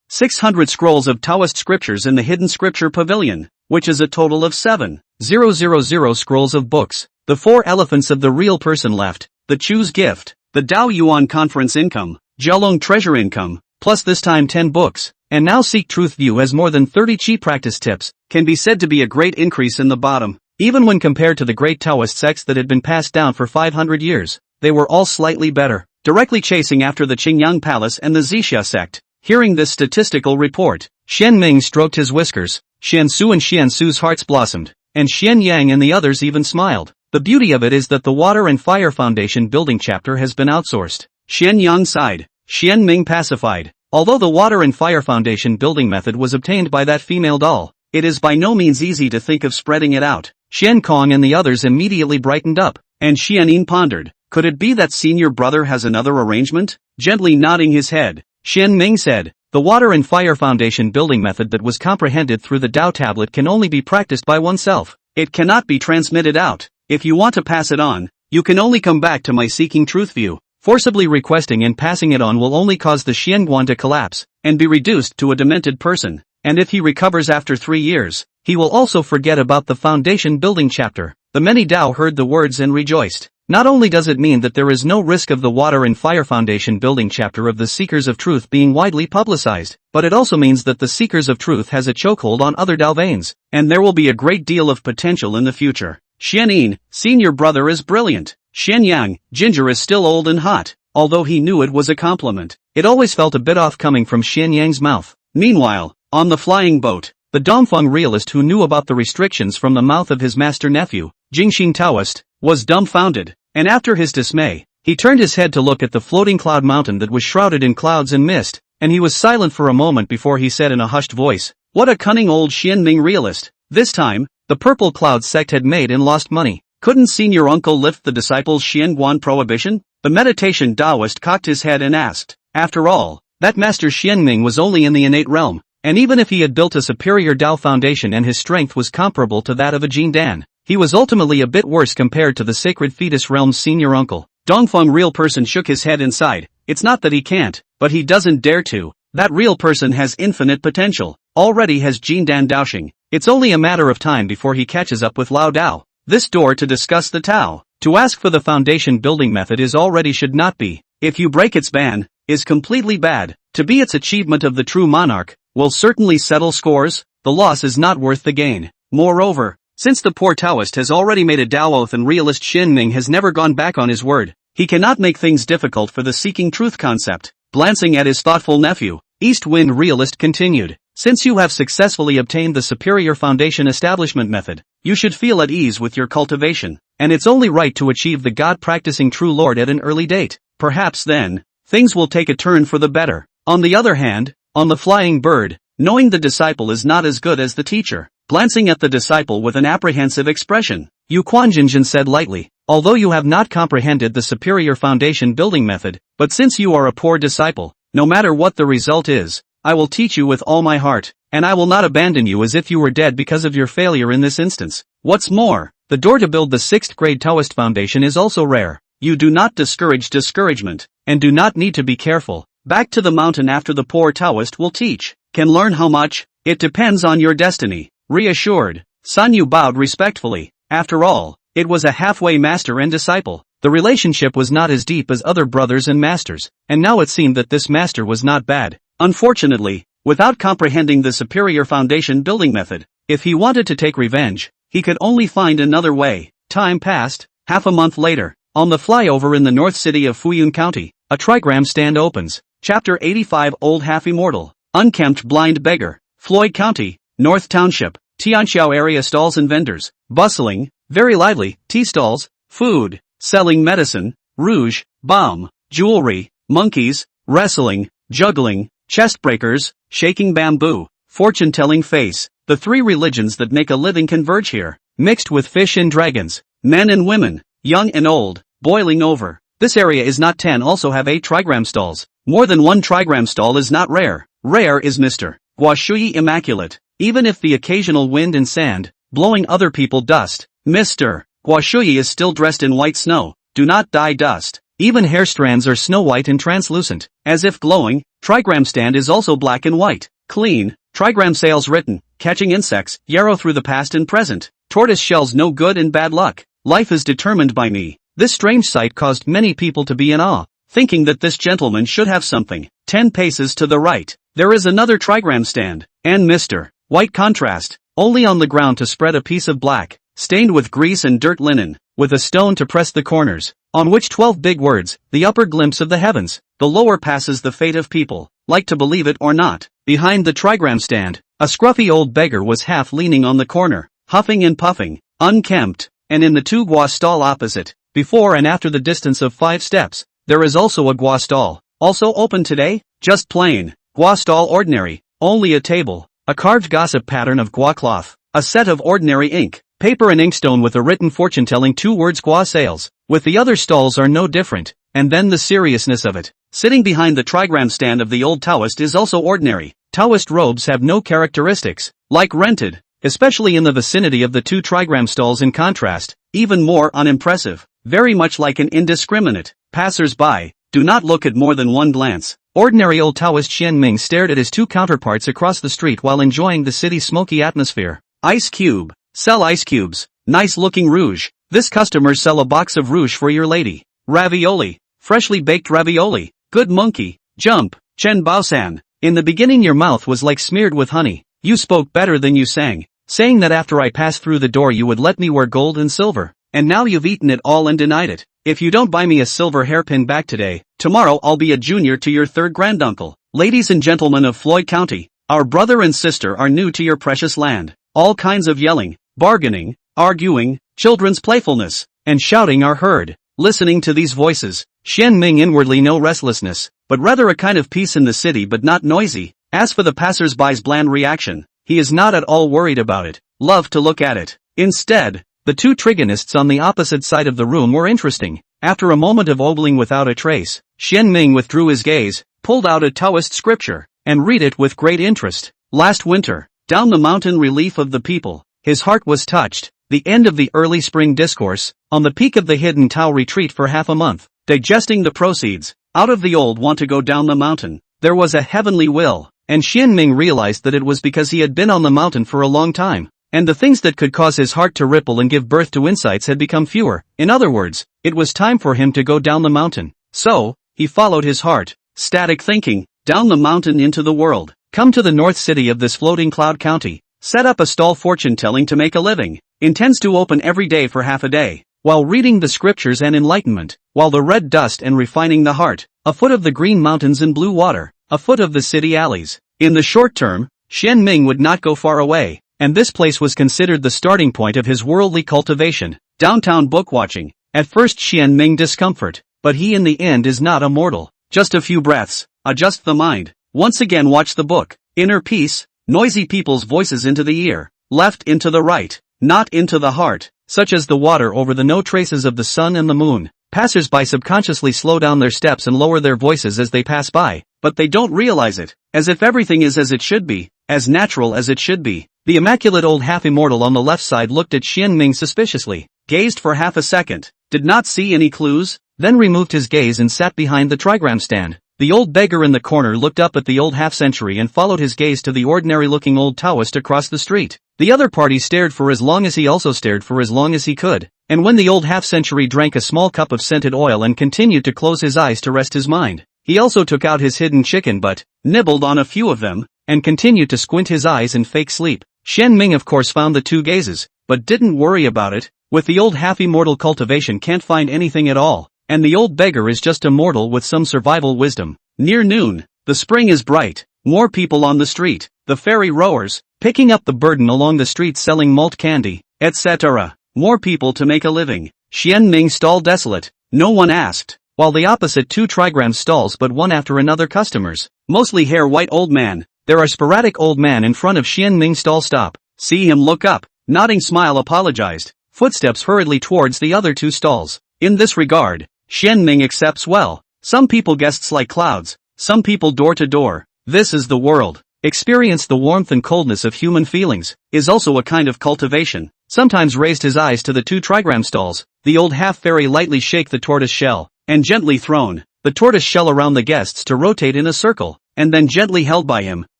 600 scrolls of Taoist scriptures in the hidden scripture pavilion, which is a total of 7,000 scrolls of books. The 4 elephants of the real person left, the Chu's gift, the Dao Yuan conference income, Jialong treasure income, plus this time 10 books, and now Seek Truth View has more than 30 Qi practice tips, can be said to be a great increase in the bottom. Even when compared to the great Taoist sects that had been passed down for 500 years, they were all slightly better, directly chasing after the Qingyang Palace and the Zixia sect. Hearing this statistical report, Xian Ming stroked his whiskers, Xian Su and Xian Su's hearts blossomed, and Xian Yang and the others even smiled. The beauty of it is that the Water and Fire Foundation building chapter has been outsourced. Xian Yang sighed. Xian Ming pacified. Although the Water and Fire Foundation building method was obtained by that female doll, it is by no means easy to think of spreading it out. Xian Kong and the others immediately brightened up, and Xian Yin pondered, could it be that senior brother has another arrangement? Gently nodding his head, Xian Ming said, the Water and Fire Foundation building method that was comprehended through the Tao tablet can only be practiced by oneself. It cannot be transmitted out. If you want to pass it on, you can only come back to my Seeking Truth View. Forcibly requesting and passing it on will only cause the Xianguan to collapse, and be reduced to a demented person. And if he recovers after 3 years, he will also forget about the foundation building chapter. The many Dao heard the words and rejoiced. Not only does it mean that there is no risk of the Water and Fire Foundation building chapter of the Seekers of Truth being widely publicized, but it also means that the Seekers of Truth has a chokehold on other Dao veins, and there will be a great deal of potential in the future. Xian Yin, senior brother is brilliant. Xian Yang, Ginger is still old and hot. although he knew it was a compliment. It always felt a bit off coming from Xian Yang's mouth. Meanwhile, on the flying boat, the Dongfeng realist who knew about the restrictions from the mouth of his master-nephew, Jingxing Taoist, was dumbfounded, and after his dismay, he turned his head to look at the floating cloud mountain that was shrouded in clouds and mist, and he was silent for a moment before he said in a hushed voice, "What a cunning old Xianming realist." This time, the purple cloud sect had made and lost money. Couldn't senior uncle lift the disciples' Xianguan prohibition? The meditation Taoist cocked his head and asked. After all, that master Xianming was only in the innate realm, and even if he had built a superior Tao foundation and his strength was comparable to that of a Jin Dan, he was ultimately a bit worse compared to the sacred fetus realm's senior uncle. Dongfeng real person shook his head and sighed. It's not that he can't, but he doesn't dare to. That real person has infinite potential, already has Jin Dan Daoxing. It's only a matter of time before he catches up with Lao Dao. This door to discuss the Tao, to ask for the foundation building method is already should not be, if you break its ban, is completely bad. To be its achievement of the true monarch, will certainly settle scores, the loss is not worth the gain. Moreover, since the poor Taoist has already made a Dao oath and realist Xianming has never gone back on his word, he cannot make things difficult for the seeking truth concept. Glancing at his thoughtful nephew, East Wind realist continued, since you have successfully obtained the superior foundation establishment method, you should feel at ease with your cultivation, and it's only right to achieve the God-practicing true Lord at an early date. Perhaps then, things will take a turn for the better. On the other hand, on the flying bird, knowing the disciple is not as good as the teacher, glancing at the disciple with an apprehensive expression, Yu Quanjinjin said lightly, although you have not comprehended the superior foundation building method, but since you are a poor disciple, no matter what the result is, I will teach you with all my heart, and I will not abandon you as if you were dead because of your failure in this instance. What's more, the door to build the 6th grade Taoist foundation is also rare. You do not discourage discouragement, and do not need to be careful. Back to the mountain after the poor Taoist will teach. Can learn how much? It depends on your destiny. Reassured, San Yu bowed respectfully. After all, it was a halfway master and disciple. The relationship was not as deep as other brothers and masters, and now it seemed that this master was not bad. Unfortunately, without comprehending the superior foundation building method, if he wanted to take revenge, he could only find another way. Time passed. Half a month later, on the flyover in the north city of Fuyun County, a trigram stand opens. Chapter 85 Old Half-Immortal, Unkempt Blind Beggar, Floyd County, North Township, Tianxiao area stalls and vendors, bustling, very lively, tea stalls, food, selling medicine, rouge, balm, jewelry, monkeys, wrestling, juggling, chest breakers, shaking bamboo, fortune-telling face. The three religions that make a living converge here, mixed with fish and dragons, men and women, young and old, boiling over. This area is not 10 also have 8 trigram stalls. More than one trigram stall is not rare. Rare is Mr. Guashui Immaculate. Even if the occasional wind and sand, blowing other people dust, Mr. Guashui is still dressed in white snow. Do not die dust. Even hair strands are snow white and translucent, as if glowing. Trigram stand is also black and white. Clean. Trigram sales written, catching insects, yarrow through the past and present. Tortoise shells no good and bad luck. Life is determined by me. This strange sight caused many people to be in awe, thinking that this gentleman should have something. 10 paces to the right, there is another trigram stand, and Mr. White contrast, only on the ground to spread a piece of black, stained with grease and dirt linen, with a stone to press the corners, on which 12 big words, the upper glimpse of the heavens, the lower passes the fate of people, like to believe it or not. Behind the trigram stand, a scruffy old beggar was half leaning on the corner, huffing and puffing, unkempt, and in the 2 gua stall opposite, before and after the distance of 5 steps, there is also a gua stall, also open today, just plain, gua stall ordinary, only a table, a carved gossip pattern of gua cloth, a set of ordinary ink, paper and inkstone with a written fortune telling 2 words gua sales, with the other stalls are no different, and then the seriousness of it. Sitting behind the trigram stand of the old Taoist is also ordinary. Taoist robes have no characteristics, like rented, especially in the vicinity of the 2 trigram stalls in contrast, even more unimpressive, very much like an indiscriminate passers-by, do not look at more than one glance. Ordinary old Taoist Xian Ming stared at his 2 counterparts across the street while enjoying the city's smoky atmosphere. Ice cube, sell ice cubes, nice looking rouge, this customer sell a box of rouge for your lady. Ravioli, freshly baked ravioli, good monkey, jump, Chen Baosan. In the beginning your mouth was like smeared with honey, you spoke better than you sang, saying that after I passed through the door you would let me wear gold and silver, and now you've eaten it all and denied it. if you don't buy me a silver hairpin back today, tomorrow I'll be a junior to your third granduncle. Ladies and gentlemen of Floyd County, our brother and sister are new to your precious land. All kinds of yelling, bargaining, arguing, children's playfulness, and shouting are heard. Listening to these voices, Xian Ming inwardly no restlessness, but rather a kind of peace in the city but not noisy. As for the passers-by's bland reaction, he is not at all worried about it, loved to look at it. Instead, the two trigonists on the opposite side of the room were interesting. After a moment of ogling without a trace, Xian Ming withdrew his gaze, pulled out a Taoist scripture, and read it with great interest. Last winter, down the mountain relief of the people, his heart was touched. The end of the early spring discourse, on the peak of the hidden Tao retreat for half a month, digesting the proceeds, out of the old want to go down the mountain. There was a heavenly will, and Xian Ming realized that it was because he had been on the mountain for a long time, and the things that could cause his heart to ripple and give birth to insights had become fewer. In other words, it was time for him to go down the mountain. So, he followed his heart, static thinking, down the mountain into the world, come to the north city of this floating cloud county, set up a stall fortune-telling to make a living, intends to open every day for half a day, while reading the scriptures and enlightenment, while the red dust and refining the heart, a foot of the green mountains and blue water, a foot of the city alleys. In the short term, Xian Ming would not go far away, and this place was considered the starting point of his worldly cultivation. Downtown book-watching, at first Xian Ming discomfort, but he in the end is not immortal. Just a few breaths, adjust the mind, once again watch the book, inner peace, noisy people's voices into the ear, left into the right, not into the heart, such as the water over the no traces of the sun and the moon. Passers-by subconsciously slow down their steps and lower their voices as they pass by, but they don't realize it, as if everything is as it should be, as natural as it should be. The immaculate old half-immortal on the left side looked at Xian Ming suspiciously, gazed for half a second, did not see any clues, then removed his gaze and sat behind the trigram stand. The old beggar in the corner looked up at the old half-century and followed his gaze to the ordinary-looking old Taoist across the street. The other party stared for as long as he also stared for as long as he could, and when the old half-century drank a small cup of scented oil and continued to close his eyes to rest his mind, he also took out his hidden chicken butt, nibbled on a few of them, and continued to squint his eyes in fake sleep. Xian Ming of course found the two gazes, but didn't worry about it. With the old half-immortal cultivation can't find anything at all, and the old beggar is just a mortal with some survival wisdom. Near noon, the spring is bright, more people on the street, the ferry rowers, picking up the burden along the street selling malt candy, etc. More people to make a living. Xian Ming stall desolate, no one asked, while the opposite two trigrams stalls but one after another customers, mostly hair white old man. There are sporadic old man in front of Xian Ming stall stop, see him look up, nodding smile apologized, footsteps hurriedly towards the other two stalls. In this regard, Xian Ming accepts well. Some people guests like clouds, some people door to door. This is the world. Experience the warmth and coldness of human feelings, is also a kind of cultivation. Sometimes raised his eyes to the two trigram stalls, the old half-fairy lightly shake the tortoise shell, and gently thrown, the tortoise shell around the guests to rotate in a circle, and then gently held by him,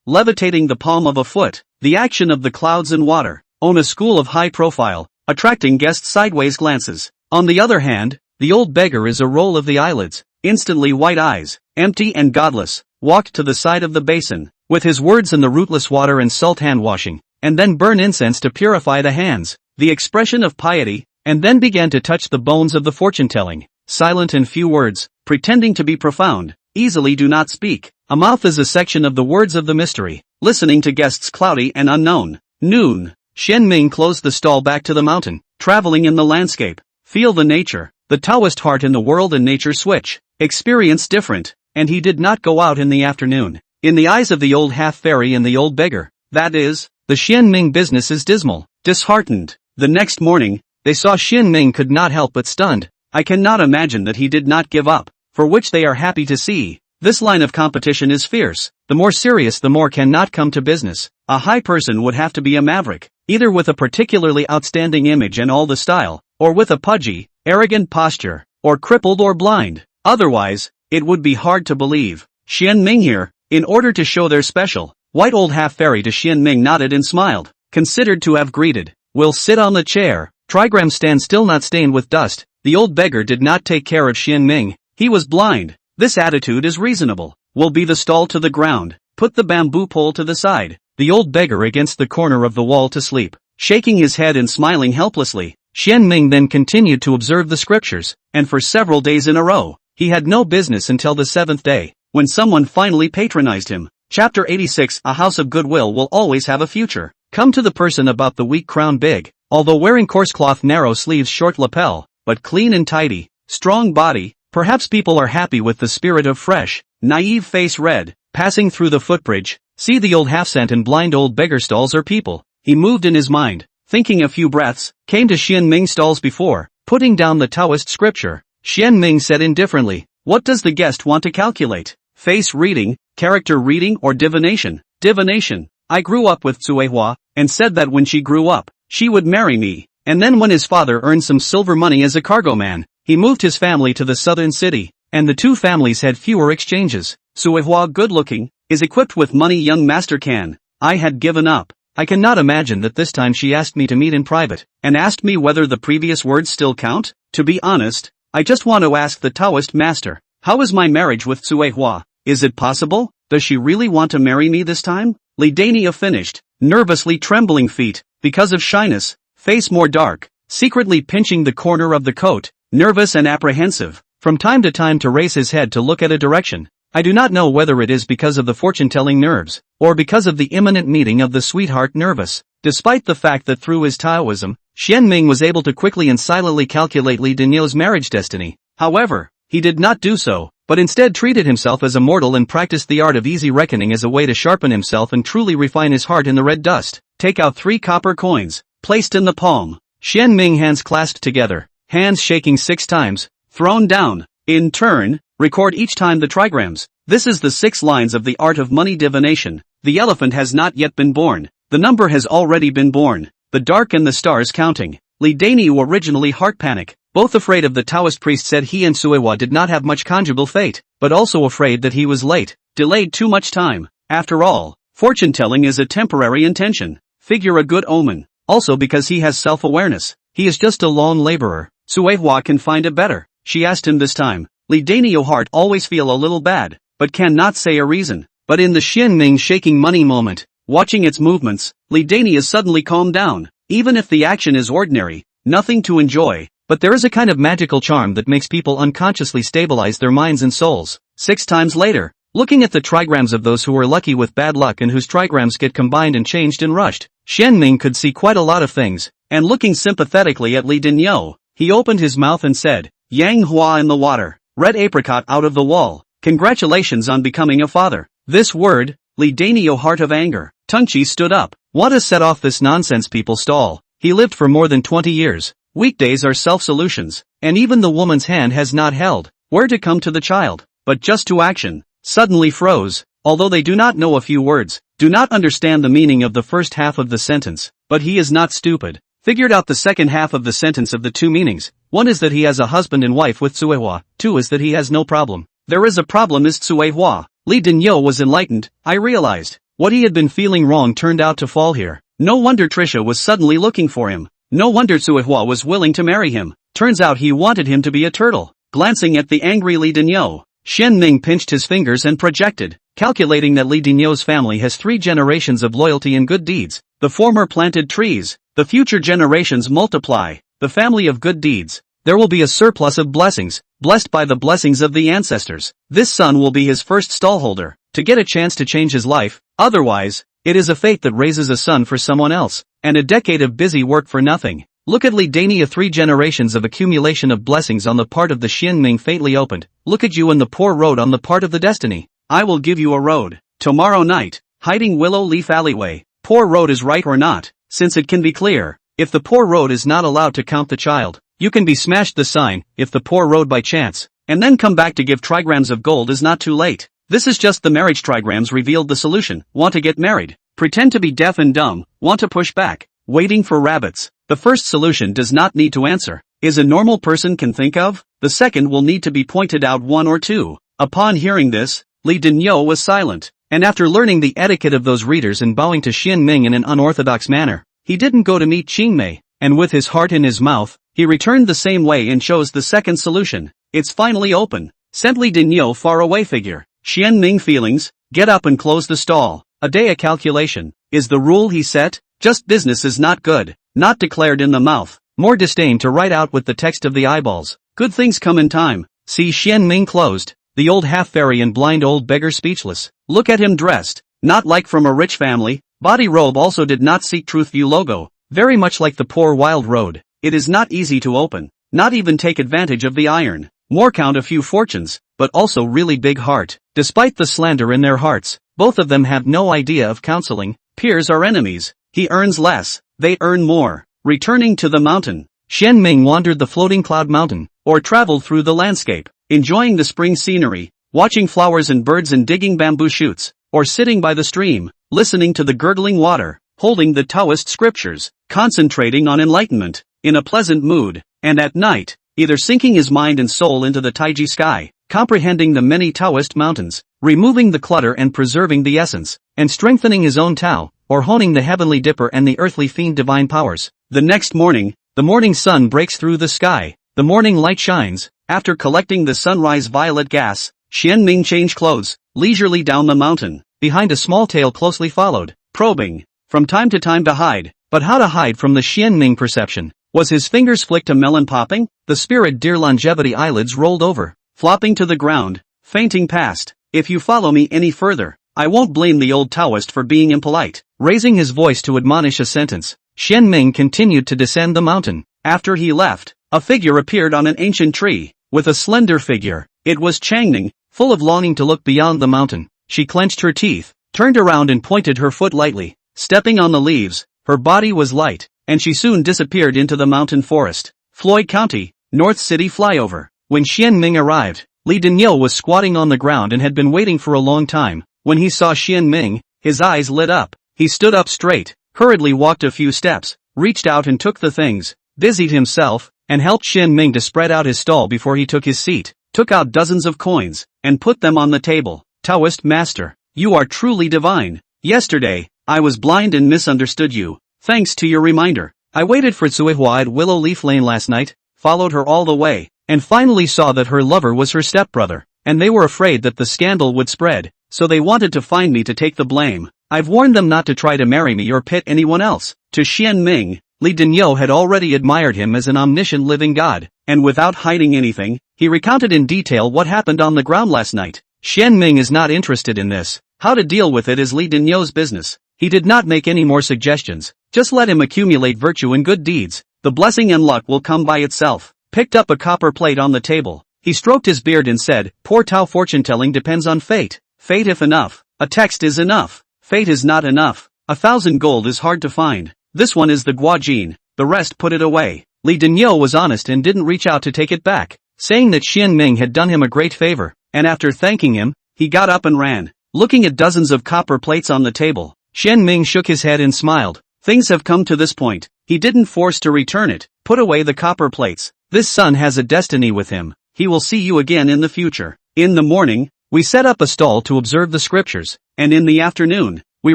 levitating the palm of a foot, the action of the clouds and water, own a school of high profile, attracting guests' sideways glances. On the other hand, the old beggar is a roll of the eyelids, instantly white eyes, empty and godless, walked to the side of the basin, with his words in the rootless water and salt hand-washing, and then burn incense to purify the hands, the expression of piety, and then began to touch the bones of the fortune-telling, silent and few words, pretending to be profound, easily do not speak. A mouth is a section of the words of the mystery, listening to guests cloudy and unknown. Noon, Xian Ming closed the stall back to the mountain, traveling in the landscape, feel the nature, the Taoist heart in the world and nature switch, experience different, and he did not go out in the afternoon. In the eyes of the old half-fairy and the old beggar, that is, the Xian Ming business is dismal, disheartened. The next morning, they saw Xian Ming could not help but stunned. I cannot imagine that he did not give up, for which they are happy to see. This line of competition is fierce. The more serious the more cannot come to business. A high person would have to be a maverick, either with a particularly outstanding image and all the style, or with a pudgy, arrogant posture, or crippled or blind. Otherwise, it would be hard to believe. Xian Ming here, in order to show their special, white old half-fairy to Xian Ming nodded and smiled, considered to have greeted. Will sit on the chair, trigram stand still not stained with dust. The old beggar did not take care of Xian Ming. He was blind. This attitude is reasonable. Will be the stall to the ground, put the bamboo pole to the side, the old beggar against the corner of the wall to sleep, shaking his head and smiling helplessly. Xian Ming then continued to observe the scriptures, and for several days in a row, he had no business until the seventh day, when someone finally patronized him. Chapter 86. A house of goodwill will always have a future. Come to the person about the weak crown big, although wearing coarse cloth narrow sleeves short lapel, but clean and tidy, strong body, perhaps people are happy with the spirit of fresh, naive face red, passing through the footbridge, see the old half-cent and blind old beggar stalls or people. He moved in his mind, thinking a few breaths, came to Xian Ming stalls before, putting down the Taoist scripture. Xian Ming said indifferently, what does the guest want to calculate? Face reading, character reading or divination? Divination. I grew up with Cuehua, and said that when she grew up, she would marry me, and then when his father earned some silver money as a cargo man, he moved his family to the southern city, and the two families had fewer exchanges. Cuehua good looking, is equipped with money young master can. I had given up. I cannot imagine that this time she asked me to meet in private, and asked me whether the previous words still count. To be honest, I just want to ask the Taoist master, how is my marriage with Cuehua? Is it possible? Does she really want to marry me this time? Li Dania finished, nervously trembling feet, because of shyness, face more dark, secretly pinching the corner of the coat, nervous and apprehensive, from time to time to raise his head to look at a direction. I do not know whether it is because of the fortune-telling nerves, or because of the imminent meeting of the sweetheart nervous. Despite the fact that through his Taoism, Xian Ming was able to quickly and silently calculate Li Dania's marriage destiny. However, he did not do so, but instead treated himself as a mortal and practiced the art of easy reckoning as a way to sharpen himself and truly refine his heart in the red dust. Take out 3 copper coins, placed in the palm. Xian Ming hands clasped together, hands shaking 6 times, thrown down. In turn, record each time the trigrams. This is the 6 lines of the art of money divination. The elephant has not yet been born. The number has already been born. The dark and the stars counting. Li Daniu originally heart panic. Both afraid of the Taoist priest said he and Cuehua did not have much conjugal fate, but also afraid that he was late, delayed too much time. After all, fortune-telling is a temporary intention. Figure a good omen. Also because he has self-awareness. He is just a lone laborer. Cuehua can find it better. She asked him this time. Li Daniu heart always feel a little bad, but cannot say a reason. But in the Xian Ming shaking money moment, watching its movements, Li Dania suddenly calmed down. Even if the action is ordinary, nothing to enjoy, but there is a kind of magical charm that makes people unconsciously stabilize their minds and souls. 6 times later, looking at the trigrams of those who were lucky with bad luck and whose trigrams get combined and changed and rushed, Xian Ming could see quite a lot of things, and looking sympathetically at Li Daniu, he opened his mouth and said, Yang Hua in the water, red apricot out of the wall, congratulations on becoming a father. This word, Li Daniu heart of anger. Tungchi stood up. Want to set off this nonsense people stall. He lived for more than 20 years. Weekdays are self-solutions, and even the woman's hand has not held where to come to the child, but just to action. Suddenly froze, although they do not know a few words, do not understand the meaning of the first half of the sentence, but he is not stupid. Figured out the second half of the sentence of the 2 meanings. 1 is that he has a husband and wife with Cuehua, 2 is that he has no problem. There is a problem is Cuehua. Li Daniu was enlightened. I realized. What he had been feeling wrong turned out to fall here. No wonder Trisha was suddenly looking for him. No wonder Cuehua was willing to marry him. Turns out he wanted him to be a turtle. Glancing at the angry Li Daniu, Xian Ming pinched his fingers and projected, calculating that Li Daniu's family has 3 generations of loyalty and good deeds. The former planted trees. The future generations multiply. The family of good deeds. There will be a surplus of blessings, blessed by the blessings of the ancestors. This son will be his first stallholder, to get a chance to change his life. Otherwise, it is a fate that raises a son for someone else, and a decade of busy work for nothing. Look at Li Dania 3 generations of accumulation of blessings on the part of the Xian Ming fatally opened. Look at you and the poor road on the part of the destiny. I will give you a road. Tomorrow night, hiding willow leaf alleyway. Poor road is right or not, since it can be clear. If the poor road is not allowed to count the child, you can be smashed the sign, if the poor road by chance, and then come back to give trigrams of gold is not too late. This is just the marriage trigrams revealed the solution. Want to get married? Pretend to be deaf and dumb. Want to push back? Waiting for rabbits. The first solution does not need to answer. Is a normal person can think of? The second will need to be pointed out 1 or 2. Upon hearing this, Li Daniu was silent, and after learning the etiquette of those readers and bowing to Xian Ming in an unorthodox manner, he didn't go to meet Qingmei, and with his heart in his mouth, he returned the same way and chose the second solution. It's finally open. Sent Li Daniu far away figure. Xian Ming feelings, get up and close the stall. A day a calculation, is the rule he set. Just business is not good, not declared in the mouth. more disdain to write out with the text of the eyeballs. Good things come in time. See Xian Ming closed, the old half-fairy and blind old beggar speechless. Look at him dressed, not like from a rich family. Body robe also did not seek truth view logo, very much like the poor wild road. It is not easy to open, not even take advantage of the iron. More count a few fortunes, but also really big heart. Despite the slander in their hearts, both of them have no idea of counseling. Peers are enemies. He earns less, they earn more. Returning to the mountain, Xian Ming wandered the floating cloud mountain, or traveled through the landscape, enjoying the spring scenery, watching flowers and birds and digging bamboo shoots, or sitting by the stream, listening to the gurgling water, holding the Taoist scriptures, concentrating on enlightenment, in a pleasant mood, and at night, either sinking his mind and soul into the Taiji sky, comprehending the many Taoist mountains, removing the clutter and preserving the essence, and strengthening his own Tao, or honing the heavenly dipper and the earthly fiend divine powers. The next morning, the morning sun breaks through the sky, the morning light shines. After collecting the sunrise violet gas, Xian Ming changed clothes, leisurely down the mountain. Behind a small tail closely followed, probing, from time to time to hide. But how to hide from the Xian Ming perception? Was his fingers flicked a melon popping? The spirit deer longevity eyelids rolled over, flopping to the ground, fainting past. If you follow me any further, I won't blame the old Taoist for being impolite. Raising his voice to admonish a sentence, Xian Ming continued to descend the mountain. After he left, a figure appeared on an ancient tree, with a slender figure. It was Changning, full of longing to look beyond the mountain. She clenched her teeth, turned around and pointed her foot lightly, stepping on the leaves. Her body was light, and she soon disappeared into the mountain forest. Floyd County, North City flyover. When Xian Ming arrived, Li Daniel was squatting on the ground and had been waiting for a long time. When he saw Xian Ming, his eyes lit up. He stood up straight, hurriedly walked a few steps, reached out and took the things, busied himself, and helped Xian Ming to spread out his stall before he took his seat, took out dozens of coins, and put them on the table. Taoist master, you are truly divine. Yesterday, I was blind and misunderstood you. Thanks to your reminder, I waited for Tsuehua at Willow Leaf Lane last night, followed her all the way, and finally saw that her lover was her stepbrother, and they were afraid that the scandal would spread, so they wanted to find me to take the blame. I've warned them not to try to marry me or pit anyone else. To Xian Ming, Li Daniel had already admired him as an omniscient living god, and without hiding anything, he recounted in detail what happened on the ground last night. Xian Ming is not interested in this. How to deal with it is Li Daniel's business. He did not make any more suggestions. Just let him accumulate virtue and good deeds. The blessing and luck will come by itself. Picked up a copper plate on the table. He stroked his beard and said, poor Tao fortune-telling depends on fate. Fate if enough. A text is enough. Fate is not enough. 1,000 gold is hard to find. This one is the Guajin. The rest put it away. Li Daniel was honest and didn't reach out to take it back, saying that Xian Ming had done him a great favor, and after thanking him, he got up and ran. Looking at dozens of copper plates on the table, Xian Ming shook his head and smiled. Things have come to this point. He didn't force to return it. Put away the copper plates. This son has a destiny with him. He will see you again in the future. In the morning, we set up a stall to observe the scriptures, and in the afternoon, we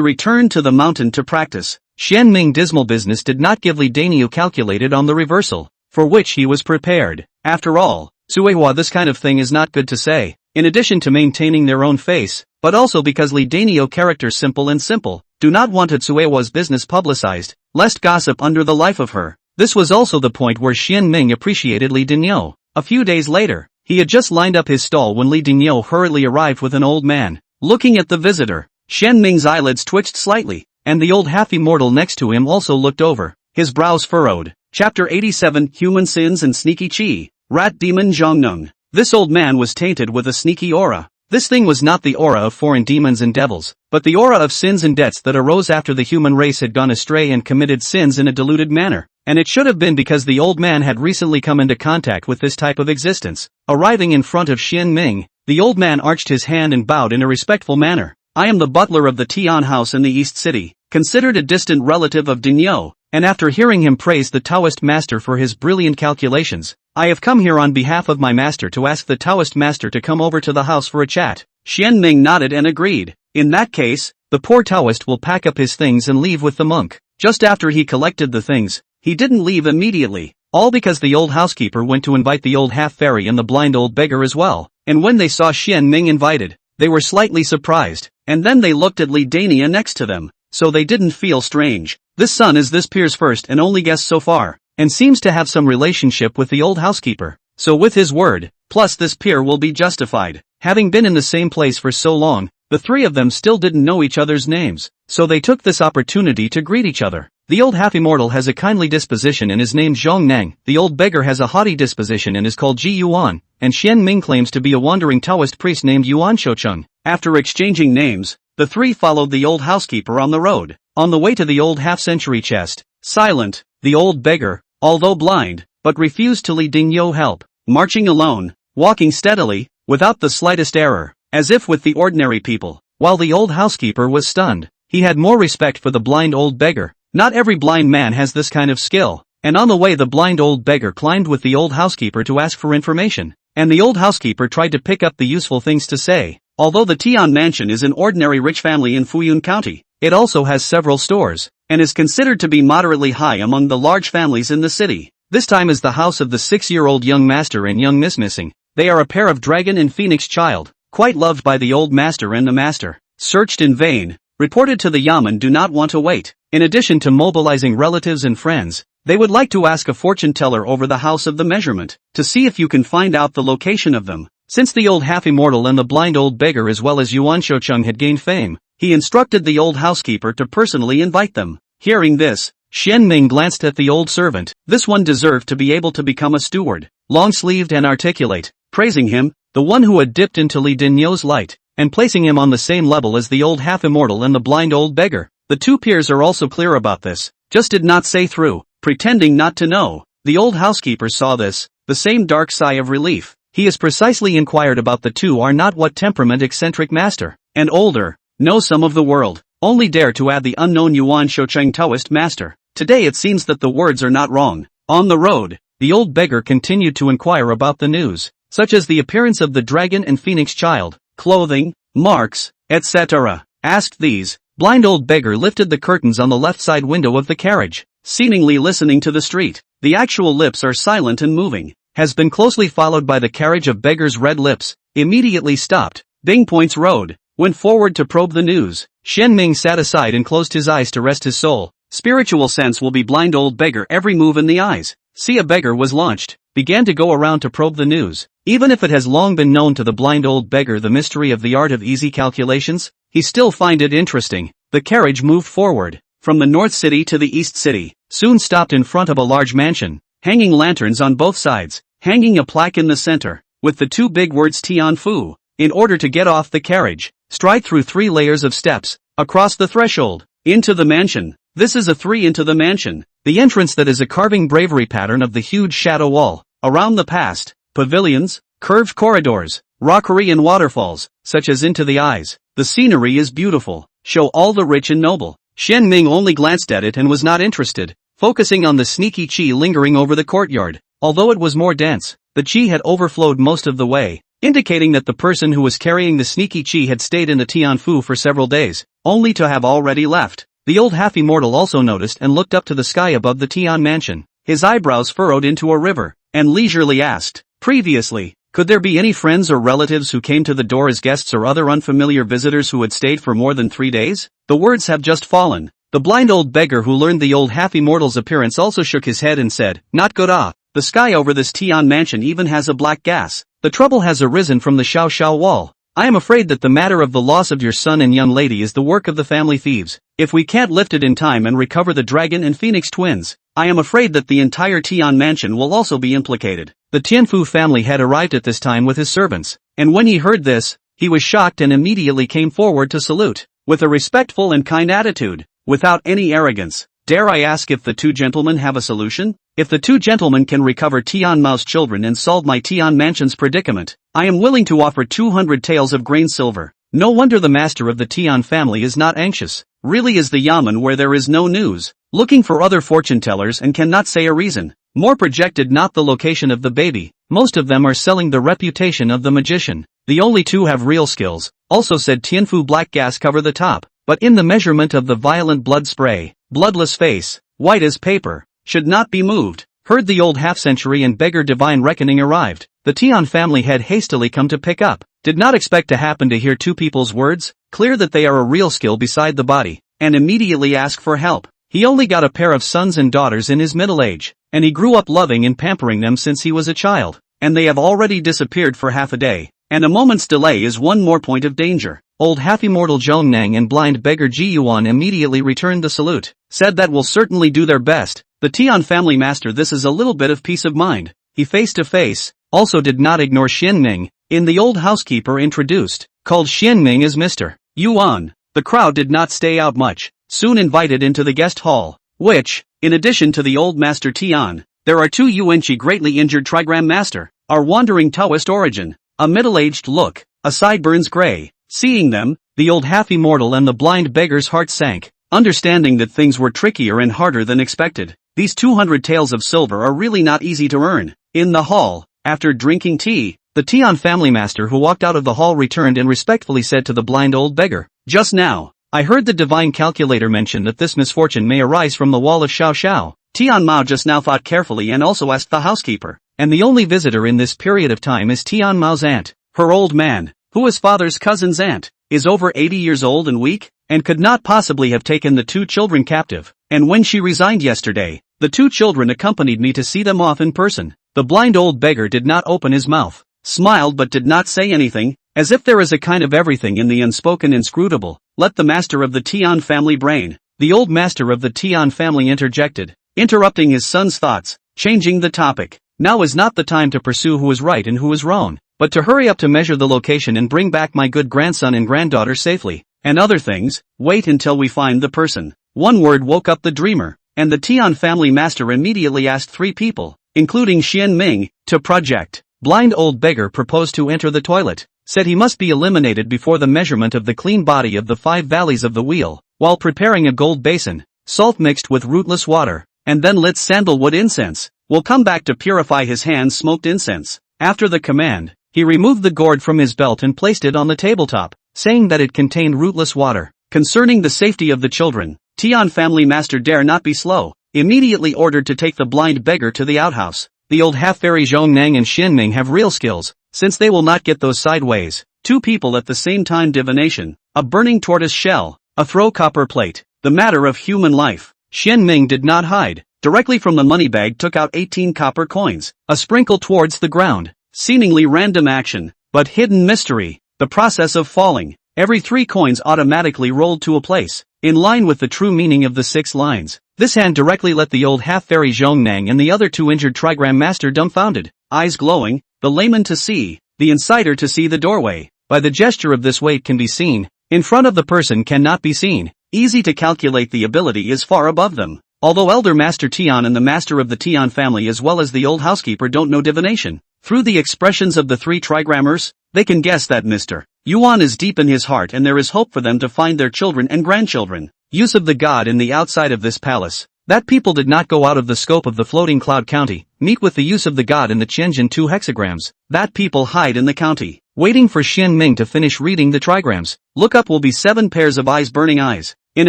returned to the mountain to practice. Xian Ming dismal business did not give Li Daniel calculated on the reversal, for which he was prepared. After all, Tsuehua, this kind of thing is not good to say, in addition to maintaining their own face, but also because Li Daniel character simple, do not want Tsuehua's business publicized, lest gossip under the life of her. This was also the point where Xian Ming appreciated Li Daniel. A few days later, he had just lined up his stall when Li Daniel hurriedly arrived with an old man. Looking at the visitor, Xian Ming's eyelids twitched slightly, and the old half-immortal next to him also looked over, his brows furrowed. Chapter 87 Human Sins and Sneaky Chi. Rat Demon Zhongneng. This old man was tainted with a sneaky aura. This thing was not the aura of foreign demons and devils, but the aura of sins and debts that arose after the human race had gone astray and committed sins in a deluded manner. And it should have been because the old man had recently come into contact with this type of existence. Arriving in front of Xian Ming, the old man arched his hand and bowed in a respectful manner. I am the butler of the Tian house in the East City, considered a distant relative of Daniel, and after hearing him praise the Taoist master for his brilliant calculations, I have come here on behalf of my master to ask the Taoist master to come over to the house for a chat. Xian Ming nodded and agreed. In that case, the poor Taoist will pack up his things and leave with the monk. Just after he collected the things, he didn't leave immediately, all because the old housekeeper went to invite the old half-fairy and the blind old beggar as well, and when they saw Xian Ming invited, they were slightly surprised, and then they looked at Li Dania next to them, so they didn't feel strange. This son is this peer's first and only guest so far, and seems to have some relationship with the old housekeeper. So with his word, plus this peer will be justified. Having been in the same place for so long, the three of them still didn't know each other's names, so they took this opportunity to greet each other. The old half-immortal has a kindly disposition and is named Zhong Nang, the old beggar has a haughty disposition and is called Ji Yuan, and Xian Ming claims to be a wandering Taoist priest named Yuan Shoucheng. After exchanging names, the three followed the old housekeeper on the road. On the way to the old half-century chest, silent, the old beggar, although blind, but refused to lead Ding Yo help, marching alone, walking steadily, without the slightest error, as if with the ordinary people. While the old housekeeper was stunned, he had more respect for the blind old beggar. Not every blind man has this kind of skill, and on the way the blind old beggar climbed with the old housekeeper to ask for information, and the old housekeeper tried to pick up the useful things to say. Although the Tian mansion is an ordinary rich family in Fuyun County, it also has several stores, and is considered to be moderately high among the large families in the city. This time is the house of the 6-year-old young master and young miss missing. They are a pair of dragon and phoenix child, quite loved by the old master and the master. Searched in vain, reported to the Yamen do not want to wait. In addition to mobilizing relatives and friends, they would like to ask a fortune teller over the house of the measurement, to see if you can find out the location of them. Since the old half-immortal and the blind old beggar as well as Yuan Shoucheng had gained fame, he instructed the old housekeeper to personally invite them. Hearing this, Xian Ming glanced at the old servant. This one deserved to be able to become a steward, long-sleeved and articulate, praising him, the one who had dipped into Li Dinyo's light, and placing him on the same level as the old half-immortal and the blind old beggar. The two peers are also clear about this, just did not say through, pretending not to know. The old housekeeper saw this, the same dark sigh of relief. He is precisely inquired about the two are not what temperament eccentric master, and older, know some of the world, only dare to add the unknown Yuan Shoucheng Taoist master. Today it seems that the words are not wrong. On the road, the old beggar continued to inquire about the news, such as the appearance of the dragon and phoenix child, clothing, marks, etc. Asked these, blind old beggar lifted the curtains on the left side window of the carriage, seemingly listening to the street. The actual lips are silent and moving. Has been closely followed by the carriage of beggar's red lips, immediately stopped. Bing Point's road, went forward to probe the news. Xian Ming sat aside and closed his eyes to rest his soul. Spiritual sense will be blind old beggar every move in the eyes. See a beggar was launched, began to go around to probe the news. Even if it has long been known to the blind old beggar the mystery of the art of easy calculations, he still find it interesting. The carriage moved forward, from the north city to the east city, soon stopped in front of a large mansion, hanging lanterns on both sides, hanging a plaque in the center, with the two big words Tian Fu. In order to get off the carriage, stride through 3 layers of steps, across the threshold, into the mansion. This is a 3 into the mansion. The entrance that is a carving bravery pattern of the huge shadow wall, around the past, pavilions, curved corridors, rockery and waterfalls, such as into the eyes. The scenery is beautiful, show all the rich and noble. Xian Ming only glanced at it and was not interested, focusing on the sneaky qi lingering over the courtyard. Although it was more dense, the qi had overflowed most of the way, indicating that the person who was carrying the sneaky qi had stayed in the Tianfu for several days, only to have already left. The old half-immortal also noticed and looked up to the sky above the Tian mansion, his eyebrows furrowed into a river, and leisurely asked, previously, could there be any friends or relatives who came to the door as guests or other unfamiliar visitors who had stayed for more than 3 days? The words have just fallen. The blind old beggar who learned the old half-immortal's appearance also shook his head and said, not good ah. The sky over this Tian mansion even has a black gas. The trouble has arisen from the Xiao Xiao wall. I am afraid that the matter of the loss of your son and young lady is the work of the family thieves. If we can't lift it in time and recover the dragon and phoenix twins, I am afraid that the entire Tian mansion will also be implicated. The Tianfu family had arrived at this time with his servants, and when he heard this, he was shocked and immediately came forward to salute, with a respectful and kind attitude, without any arrogance. Dare I ask if the two gentlemen have a solution? If the two gentlemen can recover Tian Mao's children and solve my Tian mansion's predicament, I am willing to offer 200 taels of grain silver. No wonder the master of the Tian family is not anxious. Really is the Yamen where there is no news, looking for other fortune tellers and cannot say a reason. More projected not the location of the baby, most of them are selling the reputation of the magician. The only two have real skills, also said Tianfu black gas cover the top, but in the measurement of the violent blood spray, bloodless face, white as paper, should not be moved. Heard the old half-century and beggar divine reckoning arrived. The Tian family had hastily come to pick up. Did not expect to happen to hear two people's words, clear that they are a real skill beside the body, and immediately ask for help. He only got a pair of sons and daughters in his middle age, and he grew up loving and pampering them since he was a child, and they have already disappeared for half a day, and a moment's delay is one more point of danger. Old half-immortal Zhongnang and blind beggar Ji Yuan immediately returned the salute, said that will certainly do their best. The Tian family master, this is a little bit of peace of mind. He face-to-face, also did not ignore Xian Ming, in the old housekeeper introduced, called Xian Ming as Mr. Yuan. The crowd did not stay out much, soon invited into the guest hall, which, in addition to the old master Tian, there are two Yuanqi greatly injured trigram master, our wandering Taoist origin, a middle-aged look, a sideburns gray. Seeing them, the old half-immortal and the blind beggar's heart sank, understanding that things were trickier and harder than expected. These 200 taels of silver are really not easy to earn. In the hall, after drinking tea, the Tian family master who walked out of the hall returned and respectfully said to the blind old beggar, "Just now, I heard the divine calculator mention that this misfortune may arise from the wall of Xiao Xiao." Tian Mao just now thought carefully and also asked the housekeeper, and the only visitor in this period of time is Tian Mao's aunt. Her old man, who is father's cousin's aunt, is over 80 years old and weak, and could not possibly have taken the two children captive, and when she resigned yesterday, the two children accompanied me to see them off in person. The blind old beggar did not open his mouth, smiled but did not say anything, as if there is a kind of everything in the unspoken inscrutable. Let the master of the Tian family brain, the old master of the Tian family interjected, interrupting his son's thoughts, changing the topic. Now is not the time to pursue who is right and who is wrong, but to hurry up to measure the location and bring back my good grandson and granddaughter safely, and other things. Wait until we find the person. One word woke up the dreamer, and the Tian family master immediately asked three people, including Xian Ming, to project. Blind old beggar proposed to enter the toilet, said he must be eliminated before the measurement of the clean body of the 5 valleys of the wheel, while preparing a gold basin, salt mixed with rootless water, and then lit sandalwood incense, will come back to purify his hands smoked incense. After the command, he removed the gourd from his belt and placed it on the tabletop, saying that it contained rootless water. Concerning the safety of the children, Tian family master dare not be slow, immediately ordered to take the blind beggar to the outhouse. The old half-fairy Zhongnang and Xianming have real skills, since they will not get those sideways. 2 people at the same time divination, a burning tortoise shell, a throw copper plate, the matter of human life. Xianming did not hide, directly from the money bag took out 18 copper coins, a sprinkle towards the ground. Seemingly random action, but hidden mystery, the process of falling. Every 3 coins automatically rolled to a place, in line with the true meaning of the 6 lines. This hand directly let the old half-fairy Zhongnang and the other 2 injured trigram master dumbfounded, eyes glowing, the layman to see, the insider to see the doorway. By the gesture of this weight can be seen, in front of the person cannot be seen, easy to calculate the ability is far above them. Although Elder Master Tian and the master of the Tian family as well as the old housekeeper don't know divination, through the expressions of the 3 trigrammers, they can guess that Mr. Yuan is deep in his heart and there is hope for them to find their children and grandchildren. Use of the god in the outside of this palace. That people did not go out of the scope of the floating cloud county, meet with the use of the god in the Tianjin 2 hexagrams. That people hide in the county, waiting for Xian Ming to finish reading the trigrams. Look up will be 7 pairs of eyes burning eyes. In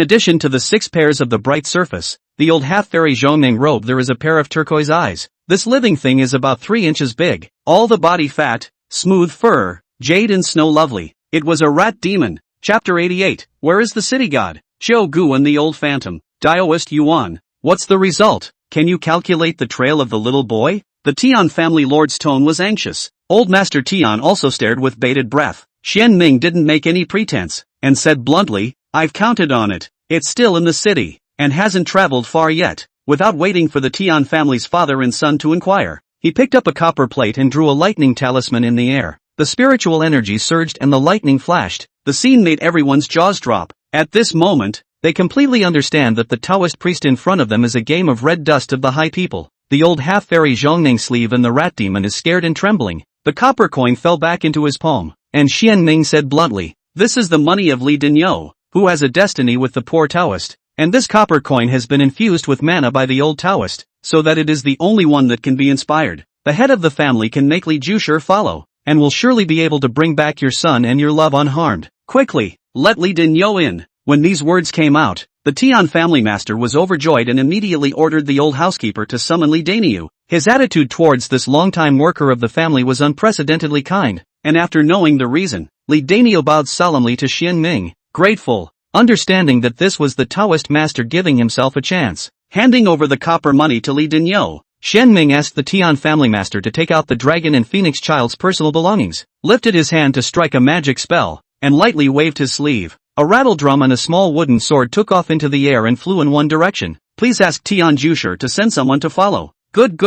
addition to the 6 pairs of the bright surface, the old half-fairy Zhongming robe there is a pair of turquoise eyes. This living thing is about 3 inches big, all the body fat, smooth fur, jade and snow lovely. It was a rat demon. Chapter 88, Where is the city god? Xiao Gu and the old phantom, Daoist Yuan. What's the result? Can you calculate the trail of the little boy? The Tian family lord's tone was anxious. Old Master Tian also stared with bated breath. Xian Ming didn't make any pretense, and said bluntly, I've counted on it. It's still in the city, and hasn't traveled far yet. Without waiting for the Tian family's father and son to inquire, he picked up a copper plate and drew a lightning talisman in the air. The spiritual energy surged and the lightning flashed. The scene made everyone's jaws drop. At this moment, they completely understand that the Taoist priest in front of them is a game of red dust of the high people. The old half-fairy Zhongning sleeve and the rat demon is scared and trembling. The copper coin fell back into his palm, and Xian Ming said bluntly, This is the money of Li Dinyo, who has a destiny with the poor Taoist, and this copper coin has been infused with mana by the old Taoist, so that it is the only one that can be inspired. The head of the family can make Li Jusher follow, and will surely be able to bring back your son and your love unharmed. Quickly, let Li Dinyo in. When these words came out, the Tian family master was overjoyed and immediately ordered the old housekeeper to summon Li Dinyo. His attitude towards this longtime worker of the family was unprecedentedly kind, and after knowing the reason, Li Dinyo bowed solemnly to Xian Ming, grateful, understanding that this was the Taoist master giving himself a chance. Handing over the copper money to Li Dinyo, Xianming asked the Tian family master to take out the dragon and phoenix child's personal belongings, lifted his hand to strike a magic spell, and lightly waved his sleeve. A rattle drum and a small wooden sword took off into the air and flew in one direction. Please ask Tian Jusher to send someone to follow. Good.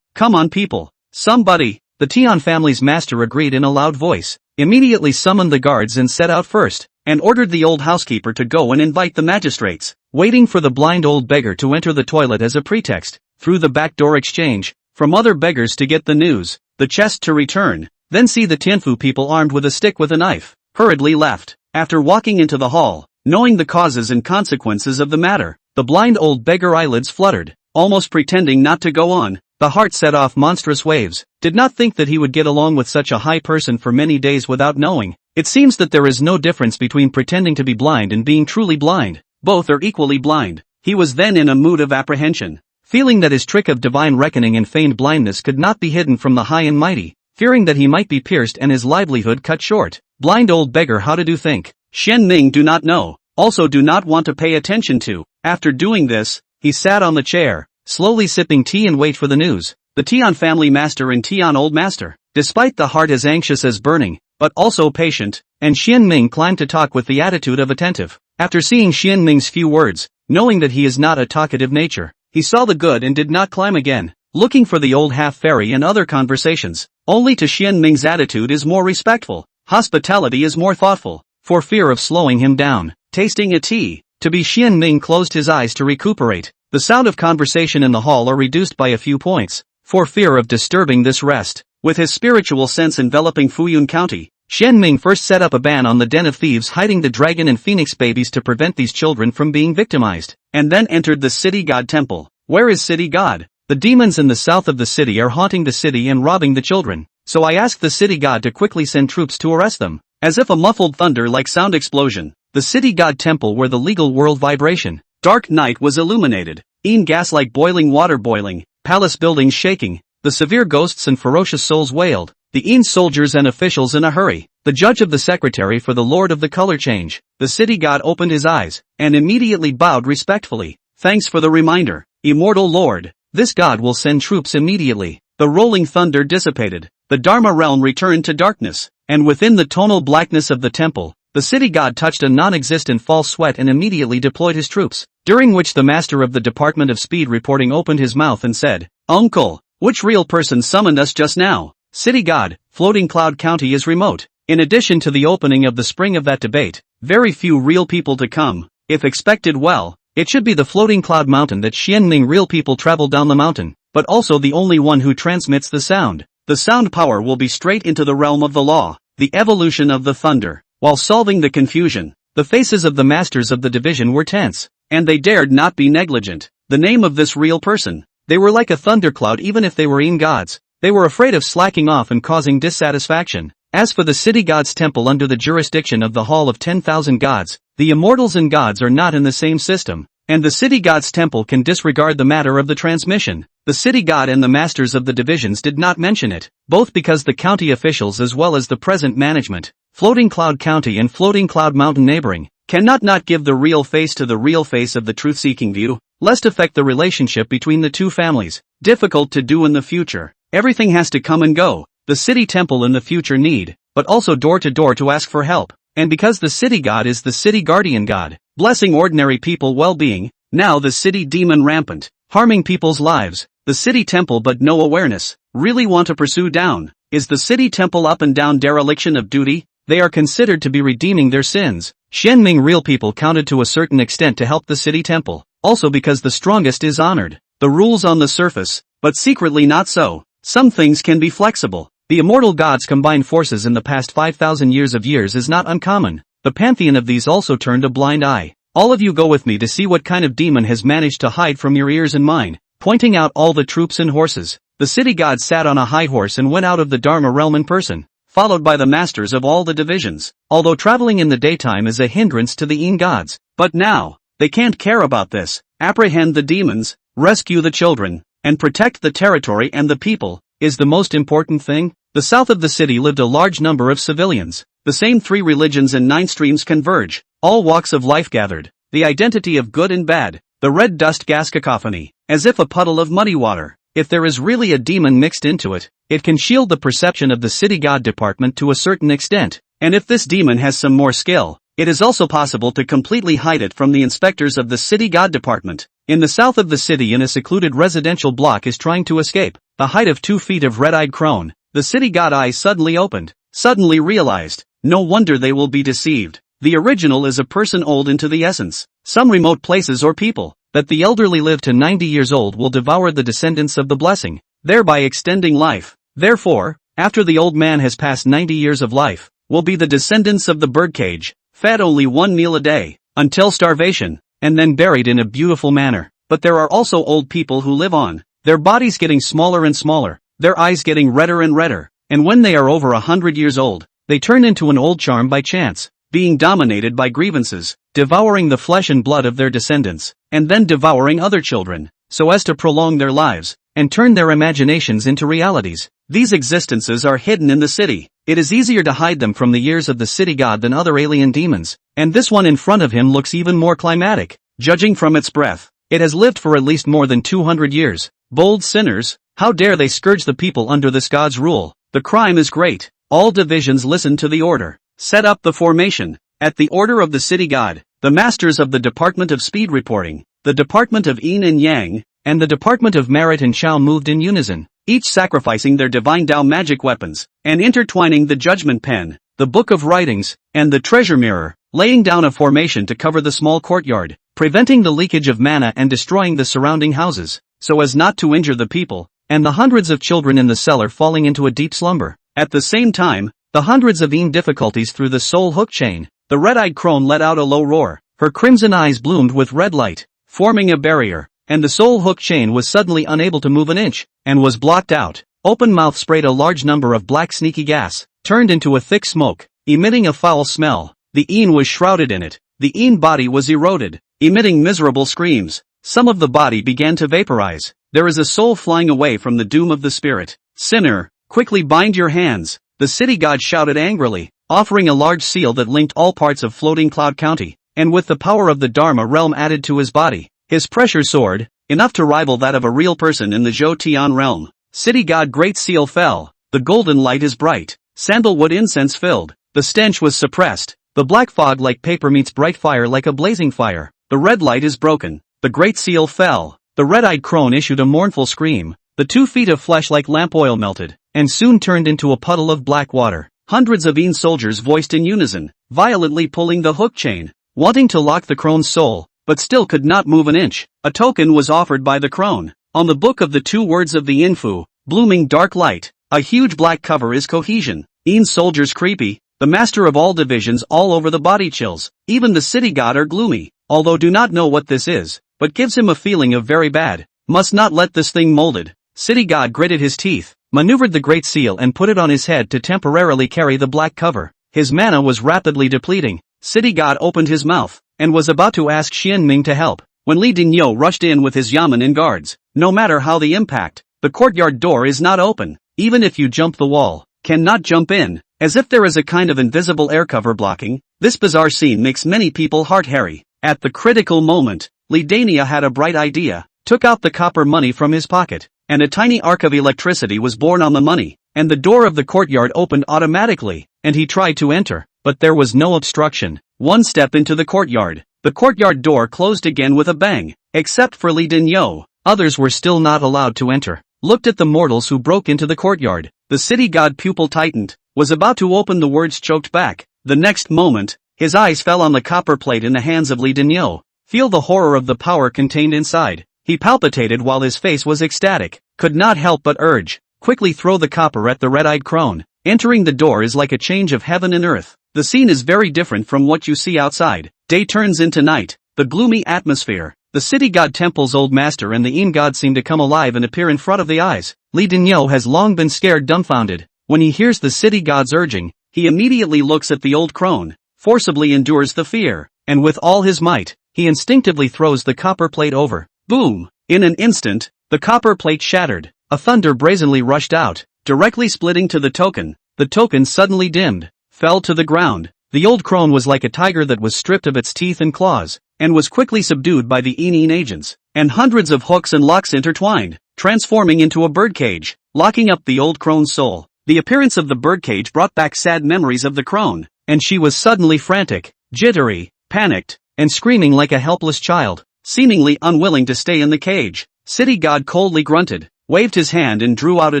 Come on people. Somebody. The Tian family's master agreed in a loud voice, immediately summoned the guards and set out first, and ordered the old housekeeper to go and invite the magistrates, waiting for the blind old beggar to enter the toilet as a pretext, through the back door exchange, from other beggars to get the news, the chest to return, then see the Tianfu people armed with a stick with a knife, hurriedly left. After walking into the hall, knowing the causes and consequences of the matter, the blind old beggar eyelids fluttered, almost pretending not to go on. The heart set off monstrous waves, did not think that he would get along with such a high person for many days without knowing. It seems that there is no difference between pretending to be blind and being truly blind. Both are equally blind. He was then in a mood of apprehension, feeling that his trick of divine reckoning and feigned blindness could not be hidden from the high and mighty, fearing that he might be pierced and his livelihood cut short. Blind old beggar, how did you think? Xianming do not know, also do not want to pay attention to. After doing this, he sat on the chair, slowly sipping tea and wait for the news. The Tian family master and Tian old master, despite the heart as anxious as burning, but also patient, and Xianming climbed to talk with the attitude of attentive. After seeing Xianming's few words, knowing that he is not a talkative nature, he saw the good and did not climb again, looking for the old half-fairy and other conversations. Only to Xianming's attitude is more respectful, hospitality is more thoughtful, for fear of slowing him down. Tasting a tea, to be Xianming closed his eyes to recuperate. The sound of conversation in the hall are reduced by a few points, for fear of disturbing this rest. With his spiritual sense enveloping Fuyun County, Xianming first set up a ban on the den of thieves hiding the dragon and phoenix babies to prevent these children from being victimized, and then entered the city god temple. Where is city god? The demons in the south of the city are haunting the city and robbing the children, so I asked the city god to quickly send troops to arrest them. As if a muffled thunder-like sound explosion, the city god temple where the legal world vibration, dark night was illuminated, in gas like boiling water boiling, palace buildings shaking, the severe ghosts and ferocious souls wailed, the in soldiers and officials in a hurry, the judge of the secretary for the lord of the color change. The city god opened his eyes, and immediately bowed respectfully. Thanks for the reminder, immortal lord. This god will send troops immediately. The rolling thunder dissipated, the Dharma realm returned to darkness, and within the tonal blackness of the temple, the city god touched a non-existent false sweat and immediately deployed his troops, during which the master of the Department of Speed Reporting opened his mouth and said, "Uncle, which real person summoned us just now?" City god, Floating Cloud County is remote. In addition to the opening of the spring of that debate, very few real people to come. If expected well, it should be the Floating Cloud Mountain that Xianming real people travel down the mountain, but also the only one who transmits the sound. The sound power will be straight into the realm of the law, the evolution of the thunder. While solving the confusion, the faces of the masters of the division were tense, and they dared not be negligent. The name of this real person. They were like a thundercloud even if they were in gods. They were afraid of slacking off and causing dissatisfaction. As for the city god's temple under the jurisdiction of the Hall of 10,000 Gods, the immortals and gods are not in the same system, and the city god's temple can disregard the matter of the transmission. The city god and the masters of the divisions did not mention it, both because the county officials as well as the present management, Floating Cloud County and Floating Cloud Mountain neighboring, cannot not give the real face to the real face of the truth-seeking view, lest affect the relationship between the two families. Difficult to do in the future. Everything has to come and go. The city temple in the future need, but also door to door to ask for help. And because the city god is the city guardian god, blessing ordinary people well-being, now the city demon rampant, harming people's lives, the city temple but no awareness, really want to pursue down. Is the city temple up and down dereliction of duty? They are considered to be redeeming their sins. Xianming real people counted to a certain extent to help the city temple, also because the strongest is honored. The rules on the surface, but secretly not so. Some things can be flexible. The immortal gods combined forces in the past 5,000 years is not uncommon. The pantheon of these also turned a blind eye. All of you go with me to see what kind of demon has managed to hide from your ears and mine, pointing out all the troops and horses. The city god sat on a high horse and went out of the Dharma realm in person, followed by the masters of all the divisions, although traveling in the daytime is a hindrance to the Yin gods. But now, they can't care about this. Apprehend the demons, rescue the children, and protect the territory and the people, is the most important thing. The south of the city lived a large number of civilians. The same three religions and 9 streams converge. All walks of life gathered. The identity of good and bad. The red dust gas cacophony. As if a puddle of muddy water. If there is really a demon mixed into it, it can shield the perception of the city god department to a certain extent. And if this demon has some more skill, it is also possible to completely hide it from the inspectors of the city god department. In the south of the city, in a secluded residential block, is trying to escape. The height of 2 feet of red-eyed crone. The city god eyes suddenly opened. Suddenly realized. No wonder they will be deceived. The original is a person old into the essence. Some remote places or people. That the elderly live to 90 years old will devour the descendants of the blessing, thereby extending life. Therefore, after the old man has passed 90 years of life, will be the descendants of the birdcage, fed only 1 meal a day, until starvation, and then buried in a beautiful manner. But there are also old people who live on, their bodies getting smaller and smaller, their eyes getting redder and redder, and when they are over 100 years old, they turn into an old charm by chance, being dominated by grievances, devouring the flesh and blood of their descendants, and then devouring other children, so as to prolong their lives, and turn their imaginations into realities. These existences are hidden in the city. It is easier to hide them from the years of the city god than other alien demons, and this one in front of him looks even more climatic, judging from its breath. It has lived for at least more than 200 years. Bold sinners, how dare they scourge the people under this god's rule? The crime is great. All divisions listen to the order. Set up the formation. At the order of the city god, the masters of the Department of Speed Reporting, the Department of Yin and Yang, and the Department of Merit and Chao moved in unison, each sacrificing their divine Dao magic weapons, and intertwining the judgment pen, the book of writings, and the treasure mirror, laying down a formation to cover the small courtyard, preventing the leakage of mana and destroying the surrounding houses, so as not to injure the people, and the hundreds of children in the cellar falling into a deep slumber. At the same time, the hundreds of Yin difficulties through the soul hook chain. The red-eyed crone let out a low roar. Her crimson eyes bloomed with red light, forming a barrier, and the soul hook chain was suddenly unable to move an inch, and was blocked out. Open mouth sprayed a large number of black sneaky gas, turned into a thick smoke, emitting a foul smell. The Yin was shrouded in it. The Yin body was eroded, emitting miserable screams. Some of the body began to vaporize. There is a soul flying away from the doom of the spirit. Sinner, quickly bind your hands. The city god shouted angrily, offering a large seal that linked all parts of floating Cloud County, and with the power of the Dharma realm added to his body, his pressure soared, enough to rival that of a real person in the Zhou Tian realm. City god great seal fell. The golden light is bright. Sandalwood incense filled. The stench was suppressed. The black fog like paper meets bright fire like a blazing fire. The red light is broken. The great seal fell. The red-eyed crone issued a mournful scream. The 2 feet of flesh like lamp oil melted, and soon turned into a puddle of black water. Hundreds of Yin soldiers voiced in unison, violently pulling the hook chain, wanting to lock the crone's soul, but still could not move an inch. A token was offered by the crone. On the book of the 2 words of the Yinfu, blooming dark light, a huge black cover is cohesion. Yin soldiers creepy, the master of all divisions all over the body chills. Even the city god are gloomy, although do not know what this is, but gives him a feeling of very bad. Must not let this thing molded. City god gritted his teeth, maneuvered the great seal and put it on his head to temporarily carry the black cover. His mana was rapidly depleting. City god opened his mouth, and was about to ask Xian Ming to help, when Li Dingyou rushed in with his yamen and guards. No matter how the impact, the courtyard door is not open. Even if you jump the wall, cannot jump in, as if there is a kind of invisible air cover blocking. This bizarre scene makes many people heart hairy. At the critical moment, Li Dania had a bright idea, took out the copper money from his pocket, and a tiny arc of electricity was born on the money, and the door of the courtyard opened automatically, and he tried to enter, but there was no obstruction. One step into the courtyard door closed again with a bang, except for Li Dingyou. Others were still not allowed to enter. Looked at the mortals who broke into the courtyard. The city god pupil tightened, was about to open, the words choked back. The next moment, his eyes fell on the copper plate in the hands of Li Dingyou. Feel the horror of the power contained inside. He palpitated while his face was ecstatic, could not help but urge, quickly throw the copper at the red-eyed crone. Entering the door is like a change of heaven and earth. The scene is very different from what you see outside. Day turns into night, the gloomy atmosphere. The city god temple's old master and the Yin god seem to come alive and appear in front of the eyes. Li Dingyou has long been scared dumbfounded. When he hears the city god's urging, he immediately looks at the old crone, forcibly endures the fear, and with all his might, he instinctively throws the copper plate over. Boom! In an instant, the copper plate shattered. A thunder brazenly rushed out, directly splitting to the token. The token suddenly dimmed, fell to the ground. The old crone was like a tiger that was stripped of its teeth and claws, and was quickly subdued by the Een agents, and hundreds of hooks and locks intertwined, transforming into a birdcage, locking up the old crone's soul. The appearance of the birdcage brought back sad memories of the crone, and she was suddenly frantic, jittery, panicked, and screaming like a helpless child, seemingly unwilling to stay in the cage. City God coldly grunted, waved his hand and drew out a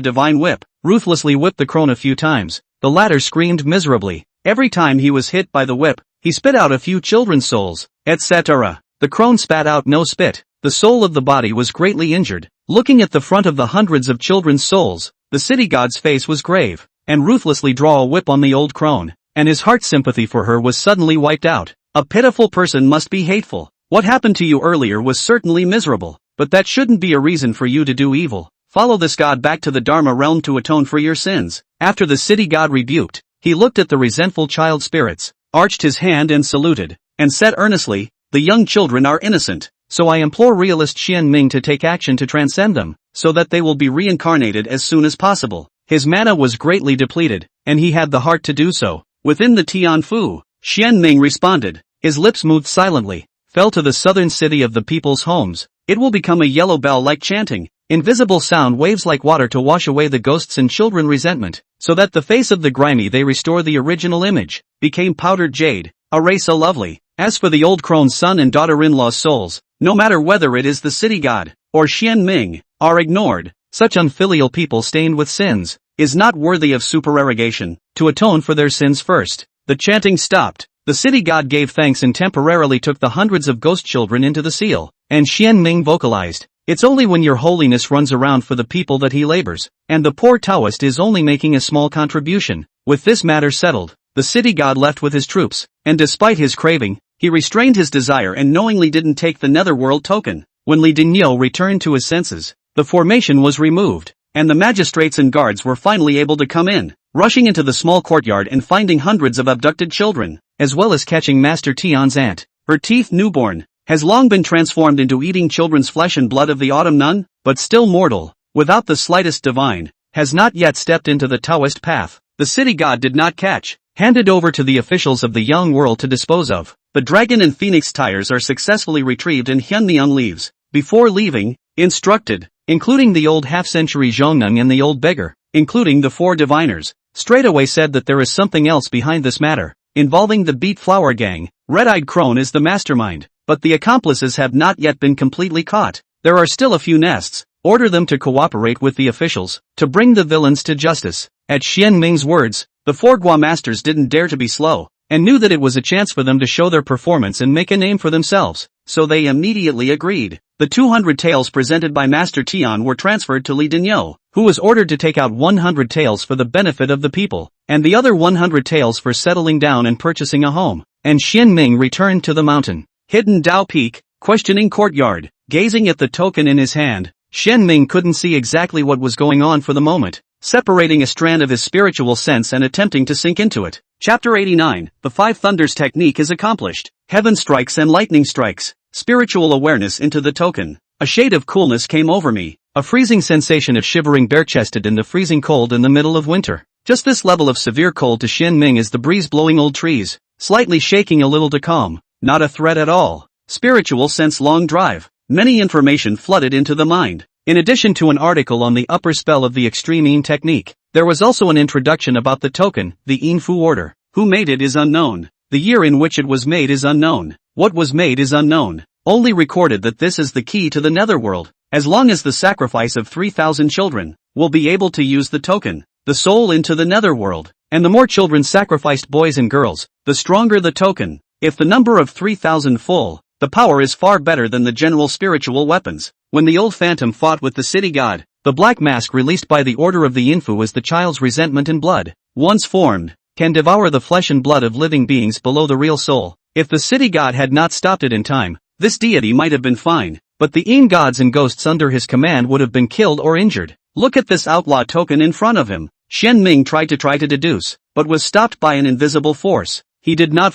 divine whip, ruthlessly whipped the crone a few times. The latter screamed miserably. Every time he was hit by the whip, he spit out a few children's souls, etc. The crone spat out no spit. The soul of the body was greatly injured. Looking at the front of the hundreds of children's souls, the city god's face was grave, and ruthlessly draw a whip on the old crone, and his heart's sympathy for her was suddenly wiped out. A pitiful person must be hateful. What happened to you earlier was certainly miserable, but that shouldn't be a reason for you to do evil. Follow this god back to the Dharma realm to atone for your sins. After the city god rebuked, he looked at the resentful child spirits, arched his hand and saluted, and said earnestly, "The young children are innocent, so I implore realist Xian Ming to take action to transcend them, so that they will be reincarnated as soon as possible." His mana was greatly depleted, and he had the heart to do so. Within the Tianfu, Xian Ming responded. His lips moved silently, fell to the southern city of the people's homes. It will become a yellow bell like chanting, invisible sound waves like water to wash away the ghosts and children resentment, so that the face of the grimy they restore the original image, became powdered jade, a ray so lovely. As for the old crone's son and daughter-in-law's souls, no matter whether it is the city god, or Xian Ming, are ignored. Such unfilial people stained with sins, is not worthy of supererogation, to atone for their sins first. The chanting stopped. The city god gave thanks and temporarily took the hundreds of ghost children into the seal, and Xian Ming vocalized, "It's only when your holiness runs around for the people that he labors, and the poor Taoist is only making a small contribution." With this matter settled, the city god left with his troops, and despite his craving, he restrained his desire and knowingly didn't take the netherworld token. When Li Dinyo returned to his senses, the formation was removed, and the magistrates and guards were finally able to come in, rushing into the small courtyard and finding hundreds of abducted children, as well as catching Master Tian's aunt. Her teeth newborn, has long been transformed into eating children's flesh and blood of the autumn nun, but still mortal, without the slightest divine, has not yet stepped into the Taoist path. The city god did not catch, handed over to the officials of the young world to dispose of. The dragon and phoenix tires are successfully retrieved and Hyunmyeon leaves. Before leaving, instructed, including the old half-century Zhongneng and the old beggar, including the 4 diviners, straightaway said that there is something else behind this matter, involving the Beat Flower Gang. Red-Eyed Crone is the mastermind, but the accomplices have not yet been completely caught. There are still a few nests. Order them to cooperate with the officials, to bring the villains to justice. At Xian Ming's words, the 4 Gua masters didn't dare to be slow, and knew that it was a chance for them to show their performance and make a name for themselves, so they immediately agreed. The 200 taels presented by Master Tian were transferred to Li Dinyo, who was ordered to take out 100 taels for the benefit of the people, and the other 100 taels for settling down and purchasing a home. And Xian Ming returned to the mountain, hidden Dao Peak, questioning courtyard, gazing at the token in his hand. Xian Ming couldn't see exactly what was going on for the moment, separating a strand of his spiritual sense and attempting to sink into it. Chapter 89, The 5 Thunders Technique is accomplished. Heaven strikes and lightning strikes. Spiritual awareness into the token. A shade of coolness came over me, a freezing sensation of shivering bare-chested in the freezing cold in the middle of winter. Just this level of severe cold to Xian Ming is the breeze blowing old trees, slightly shaking a little to calm, not a threat at all. Spiritual sense long drive. Many information flooded into the mind. In addition to an article on the upper spell of the extreme Een technique, there was also an introduction about the token, the Een Fu order. Who made it is unknown. The year in which it was made is unknown. What was made is unknown. Only recorded that this is the key to the netherworld. As long as the sacrifice of 3,000 children will be able to use the token, the soul into the netherworld, and the more children sacrificed boys and girls, the stronger the token. If the number of 3,000 full, the power is far better than the general spiritual weapons. When the old phantom fought with the city god, the black mask released by the order of the Infu as the child's resentment and blood, once formed, can devour the flesh and blood of living beings below the real soul. If the city god had not stopped it in time, this deity might have been fine, but the Een gods and ghosts under his command would have been killed or injured. Look at this outlaw token in front of him. Xian Ming tried to deduce, but was stopped by an invisible force. He did not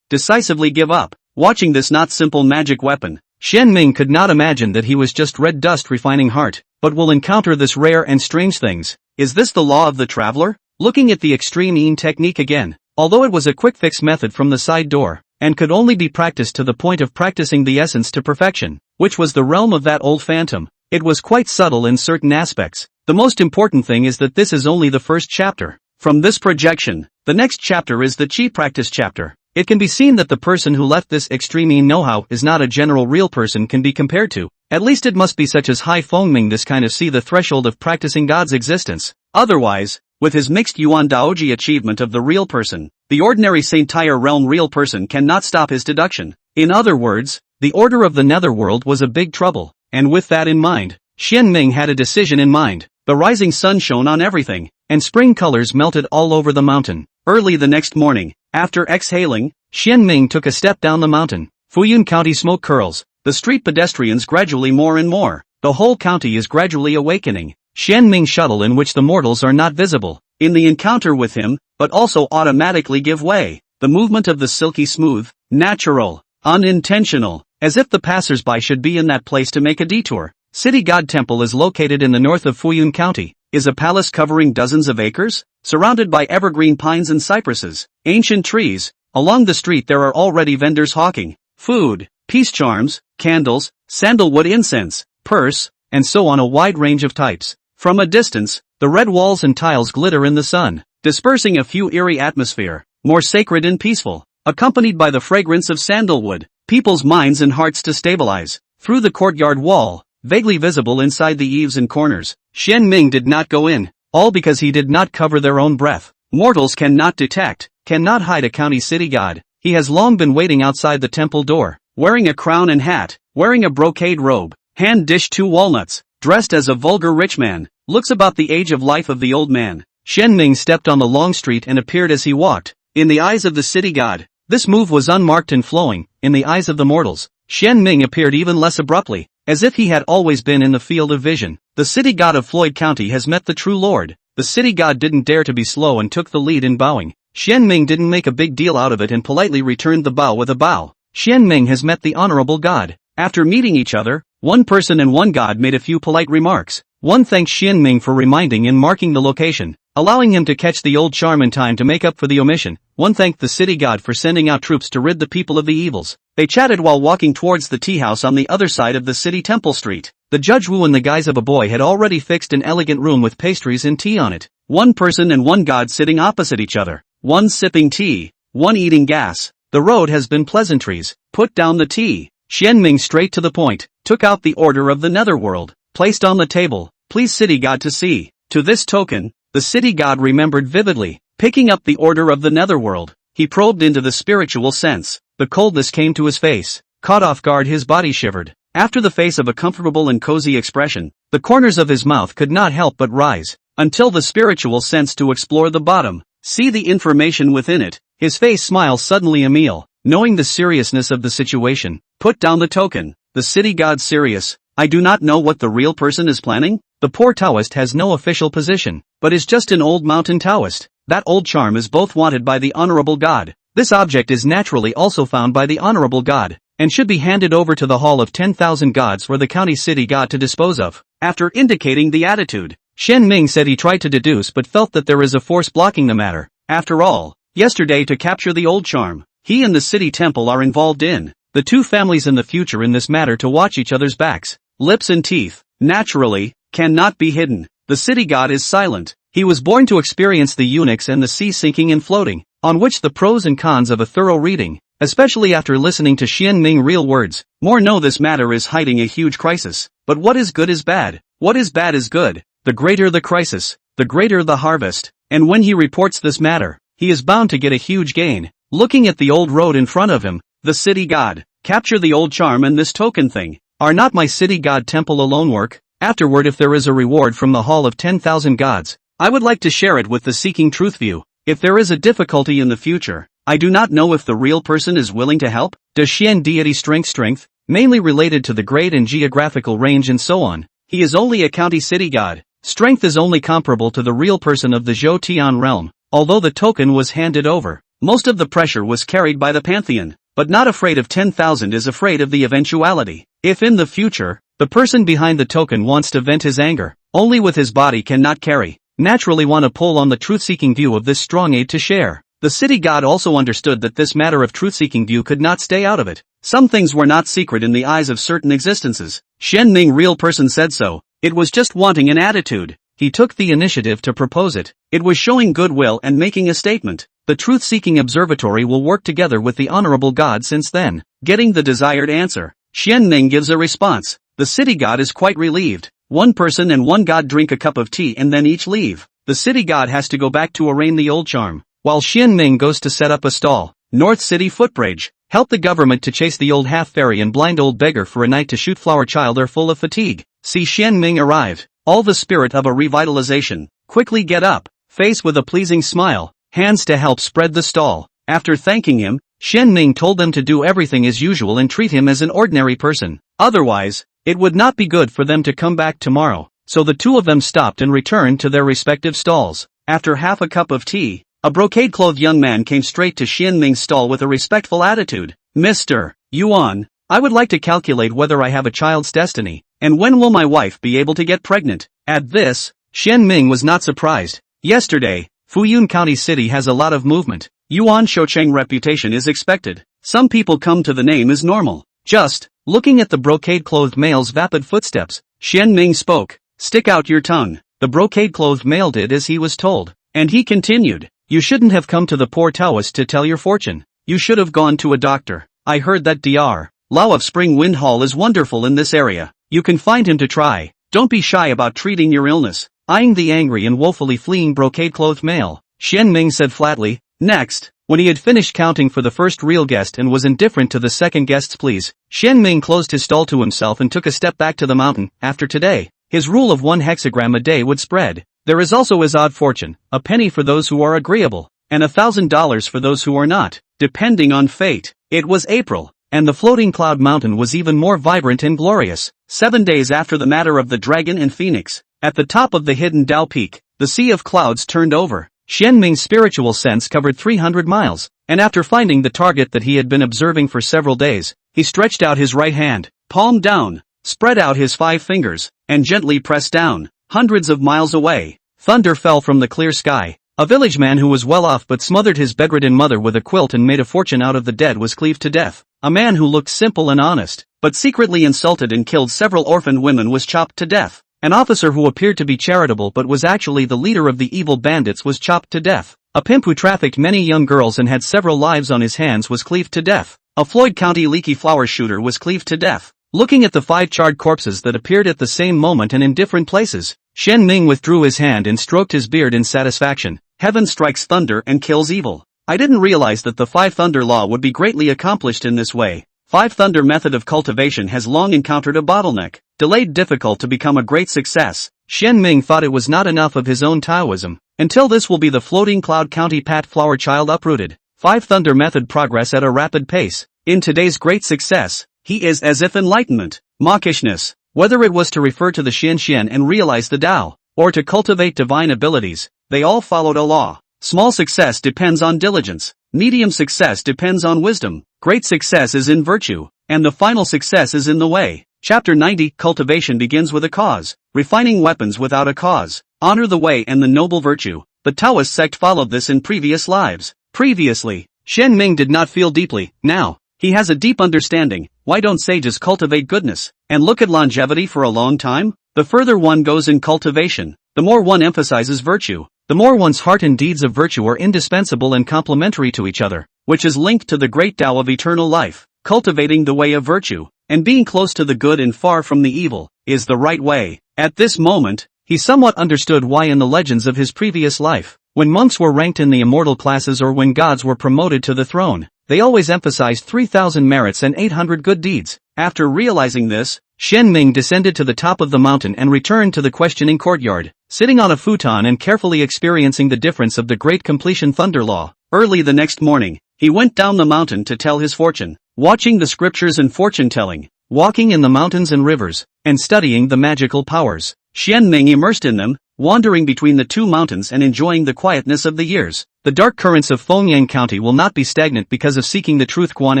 decisively give up. Watching this not simple magic weapon, Xian Ming could not imagine that he was just red dust refining heart, but will encounter this rare and strange things. Is this the law of the traveler? Looking at the extreme Een technique again, although it was a quick-fix method from the side door, and could only be practiced to the point of practicing the essence to perfection, which was the realm of that old phantom. It was quite subtle in certain aspects. The most important thing is that this is only the first chapter. From this projection, the next chapter is the chi practice chapter. It can be seen that the person who left this extreme know-how is not a general real person can be compared to. At least it must be such as Hai Fengming this kind of see the threshold of practicing God's existence. Otherwise, with his mixed Yuan Daoji achievement of the real person, the ordinary Saint-Tier realm real person cannot stop his deduction. In other words, the order of the netherworld was a big trouble, and with that in mind, Xian Ming had a decision in mind. The rising sun shone on everything, and spring colors melted all over the mountain. Early the next morning, after exhaling, Xian Ming took a step down the mountain. Fuyun County smoke curls, the street pedestrians gradually more and more. The whole county is gradually awakening. Xian Ming shuttle in which the mortals are not visible, in the encounter with him, but also automatically give way. The movement of the silky smooth, natural, unintentional, as if the passers-by should be in that place to make a detour. City God Temple is located in the north of Fuyun County, is a palace covering dozens of acres, surrounded by evergreen pines and cypresses, ancient trees. Along the street there are already vendors hawking food, peace charms, candles, sandalwood incense, purse, and so on a wide range of types. From a distance, the red walls and tiles glitter in the sun, dispersing a few eerie atmosphere, more sacred and peaceful, accompanied by the fragrance of sandalwood, people's minds and hearts to stabilize. Through the courtyard wall, vaguely visible inside the eaves and corners, Xian Ming did not go in, all because he did not cover their own breath. Mortals cannot detect, cannot hide a county city god. He has long been waiting outside the temple door, wearing a crown and hat, wearing a brocade robe, hand dished 2 walnuts, dressed as a vulgar rich man, looks about the age of life of the old man. Xian Ming stepped on the long street and appeared as he walked. In the eyes of the city god, this move was unmarked and flowing. In the eyes of the mortals, Xian Ming appeared even less abruptly, as if he had always been in the field of vision. The city god of Floyd County has met the true lord. The city god didn't dare to be slow and took the lead in bowing. Xian Ming didn't make a big deal out of it and politely returned the bow with a bow. Xian Ming has met the honorable god. After meeting each other, one person and one god made a few polite remarks. One thanked Xian Ming for reminding and marking the location, allowing him to catch the old charm in time to make up for the omission. One thanked the city god for sending out troops to rid the people of the evils. They chatted while walking towards the tea house on the other side of the city temple street. The judge Wu in the guise of a boy had already fixed an elegant room with pastries and tea on it. One person and one god sitting opposite each other. One sipping tea, one eating gas. The road has been pleasantries. Put down the tea. Xian Ming straight to the point, took out the order of the netherworld, placed on the table. Please city god to see. To this token, the city god remembered vividly, picking up the order of the netherworld. He probed into the spiritual sense. The coldness came to his face. Caught off guard, his body shivered. After the face of a comfortable and cozy expression, the corners of his mouth could not help but rise, until the spiritual sense to explore the bottom, see the information within it. His face smiles suddenly. Emil, knowing the seriousness of the situation, put down the token. The city god serious. I do not know what the real person is planning. The poor Taoist has no official position, but is just an old mountain Taoist. That old charm is both wanted by the honorable god. This object is naturally also found by the honorable god, and should be handed over to the Hall of 10,000 Gods for the county city god to dispose of. After indicating the attitude, Xian Ming said he tried to deduce but felt that there is a force blocking the matter. After all, yesterday to capture the old charm, he and the city temple are involved in. The two families in the future in this matter to watch each other's backs, lips and teeth, naturally, cannot be hidden. The city god is silent. He was born to experience the eunuchs and the sea sinking and floating, on which the pros and cons of a thorough reading, especially after listening to Xian Ming real words, more know this matter is hiding a huge crisis. But what is good is bad, what is bad is good. The greater the crisis, the greater the harvest, and when he reports this matter, he is bound to get a huge gain. Looking at the old road in front of him, the city god, capture the old charm and this token thing. Are not my city god temple alone work? Afterward, if there is a reward from the Hall of 10,000 Gods, I would like to share it with the seeking truth view. If there is a difficulty in the future, I do not know if the real person is willing to help. Does Xian deity strength, mainly related to the grade and geographical range and so on. He is only a county city god. Strength is only comparable to the real person of the Zhou Tian realm. Although the token was handed over, most of the pressure was carried by the pantheon. But not afraid of 10,000 is afraid of the eventuality. If in the future, the person behind the token wants to vent his anger, only with his body cannot carry, naturally want to pull on the truth-seeking view of this strong aid to share. The city god also understood that this matter of truth-seeking view could not stay out of it. Some things were not secret in the eyes of certain existences. Shen Ming real person said so. It was just wanting an attitude. He took the initiative to propose it. It was showing goodwill and making a statement. The truth-seeking observatory will work together with the honorable god since then. Getting the desired answer. Shen Ming gives a response. The city god is quite relieved. One person and one god drink a cup of tea and then each leave. The city god has to go back to arraign the old charm, while Shen Ming goes to set up a stall. North City footbridge. Help the government to chase the old half-fairy and blind old beggar for a night to shoot flower child are full of fatigue. See Shen Ming arrived. All the spirit of a revitalization. Quickly get up. Face with a pleasing smile. Hands to help spread the stall. After thanking him, Shen Ming told them to do everything as usual and treat him as an ordinary person. Otherwise, it would not be good for them to come back tomorrow. So the two of them stopped and returned to their respective stalls. After half a cup of tea, a brocade-clothed young man came straight to Shen Ming's stall with a respectful attitude. Mr. Yuan, I would like to calculate whether I have a child's destiny, and when will my wife be able to get pregnant? At this, Shen Ming was not surprised. Yesterday, Fuyun County City has a lot of movement. Yuan Shoucheng reputation is expected. Some people come to the name as normal. Just, looking at the brocade-clothed male's vapid footsteps, Shen Ming spoke. Stick out your tongue. The brocade-clothed male did as he was told. And he continued. You shouldn't have come to the poor Taoist to tell your fortune. You should have gone to a doctor. I heard that Dr. Lao of Spring Wind Hall is wonderful in this area. You can find him to try. Don't be shy about treating your illness. Eyeing the angry and woefully fleeing brocade-clothed male, Shen Ming said flatly. Next, when he had finished counting for the first real guest and was indifferent to the second guest's pleas, Shen Ming closed his stall to himself and took a step back to the mountain. After today, his rule of 1 hexagram a day would spread. There is also his odd fortune, a penny for those who are agreeable, and $1,000 for those who are not, depending on fate. It was April, and the floating cloud mountain was even more vibrant and glorious. 7 days after the matter of the dragon and phoenix, at the top of the hidden Dao Peak, the sea of clouds turned over. Shen Ming's spiritual sense covered 300 miles, and after finding the target that he had been observing for several days, he stretched out his right hand, palm down, spread out his 5 fingers, and gently pressed down. Hundreds of miles away, thunder fell from the clear sky. A village man who was well off but smothered his bedridden mother with a quilt and made a fortune out of the dead was cleaved to death. A man who looked simple and honest, but secretly insulted and killed several orphaned women was chopped to death. An officer who appeared to be charitable but was actually the leader of the evil bandits was chopped to death. A pimp who trafficked many young girls and had several lives on his hands was cleaved to death. A Floyd County leaky flower shooter was cleaved to death. Looking at the 5 charred corpses that appeared at the same moment and in different places, Shen Ming withdrew his hand and stroked his beard in satisfaction. Heaven strikes thunder and kills evil. I didn't realize that the 5 thunder law would be greatly accomplished in this way. 5 thunder method of cultivation has long encountered a bottleneck, delayed difficult to become a great success. Shen Ming thought it was not enough of his own Taoism. Until this will be the floating cloud county pat flower child uprooted. 5 thunder method progress at a rapid pace. In today's great success, he is as if enlightenment, mawkishness, whether it was to refer to the Xian and realize the Tao, or to cultivate divine abilities, they all followed a law. Small success depends on diligence, medium success depends on wisdom, great success is in virtue, and the final success is in the way. Chapter 90 Cultivation begins with a cause, refining weapons without a cause, honor the way and the noble virtue. The Taoist sect followed this in previous lives. Previously, Shen Ming did not feel deeply. Now, he has a deep understanding. Why don't sages cultivate goodness, and look at longevity for a long time? The further one goes in cultivation, the more one emphasizes virtue, the more one's heart and deeds of virtue are indispensable and complementary to each other, which is linked to the great Tao of eternal life. Cultivating the way of virtue, and being close to the good and far from the evil, is the right way. At this moment, he somewhat understood why in the legends of his previous life, when monks were ranked in the immortal classes or when gods were promoted to the throne, they always emphasized 3,000 merits and 800 good deeds. After realizing this, Shen Ming descended to the top of the mountain and returned to the questioning courtyard, sitting on a futon and carefully experiencing the difference of the great completion thunder law. Early the next morning, he went down the mountain to tell his fortune, watching the scriptures and fortune-telling, walking in the mountains and rivers, and studying the magical powers. Shen Ming immersed in them, wandering between the 2 mountains and enjoying the quietness of the years. The dark currents of Fengyang County will not be stagnant because of seeking the truth. Guan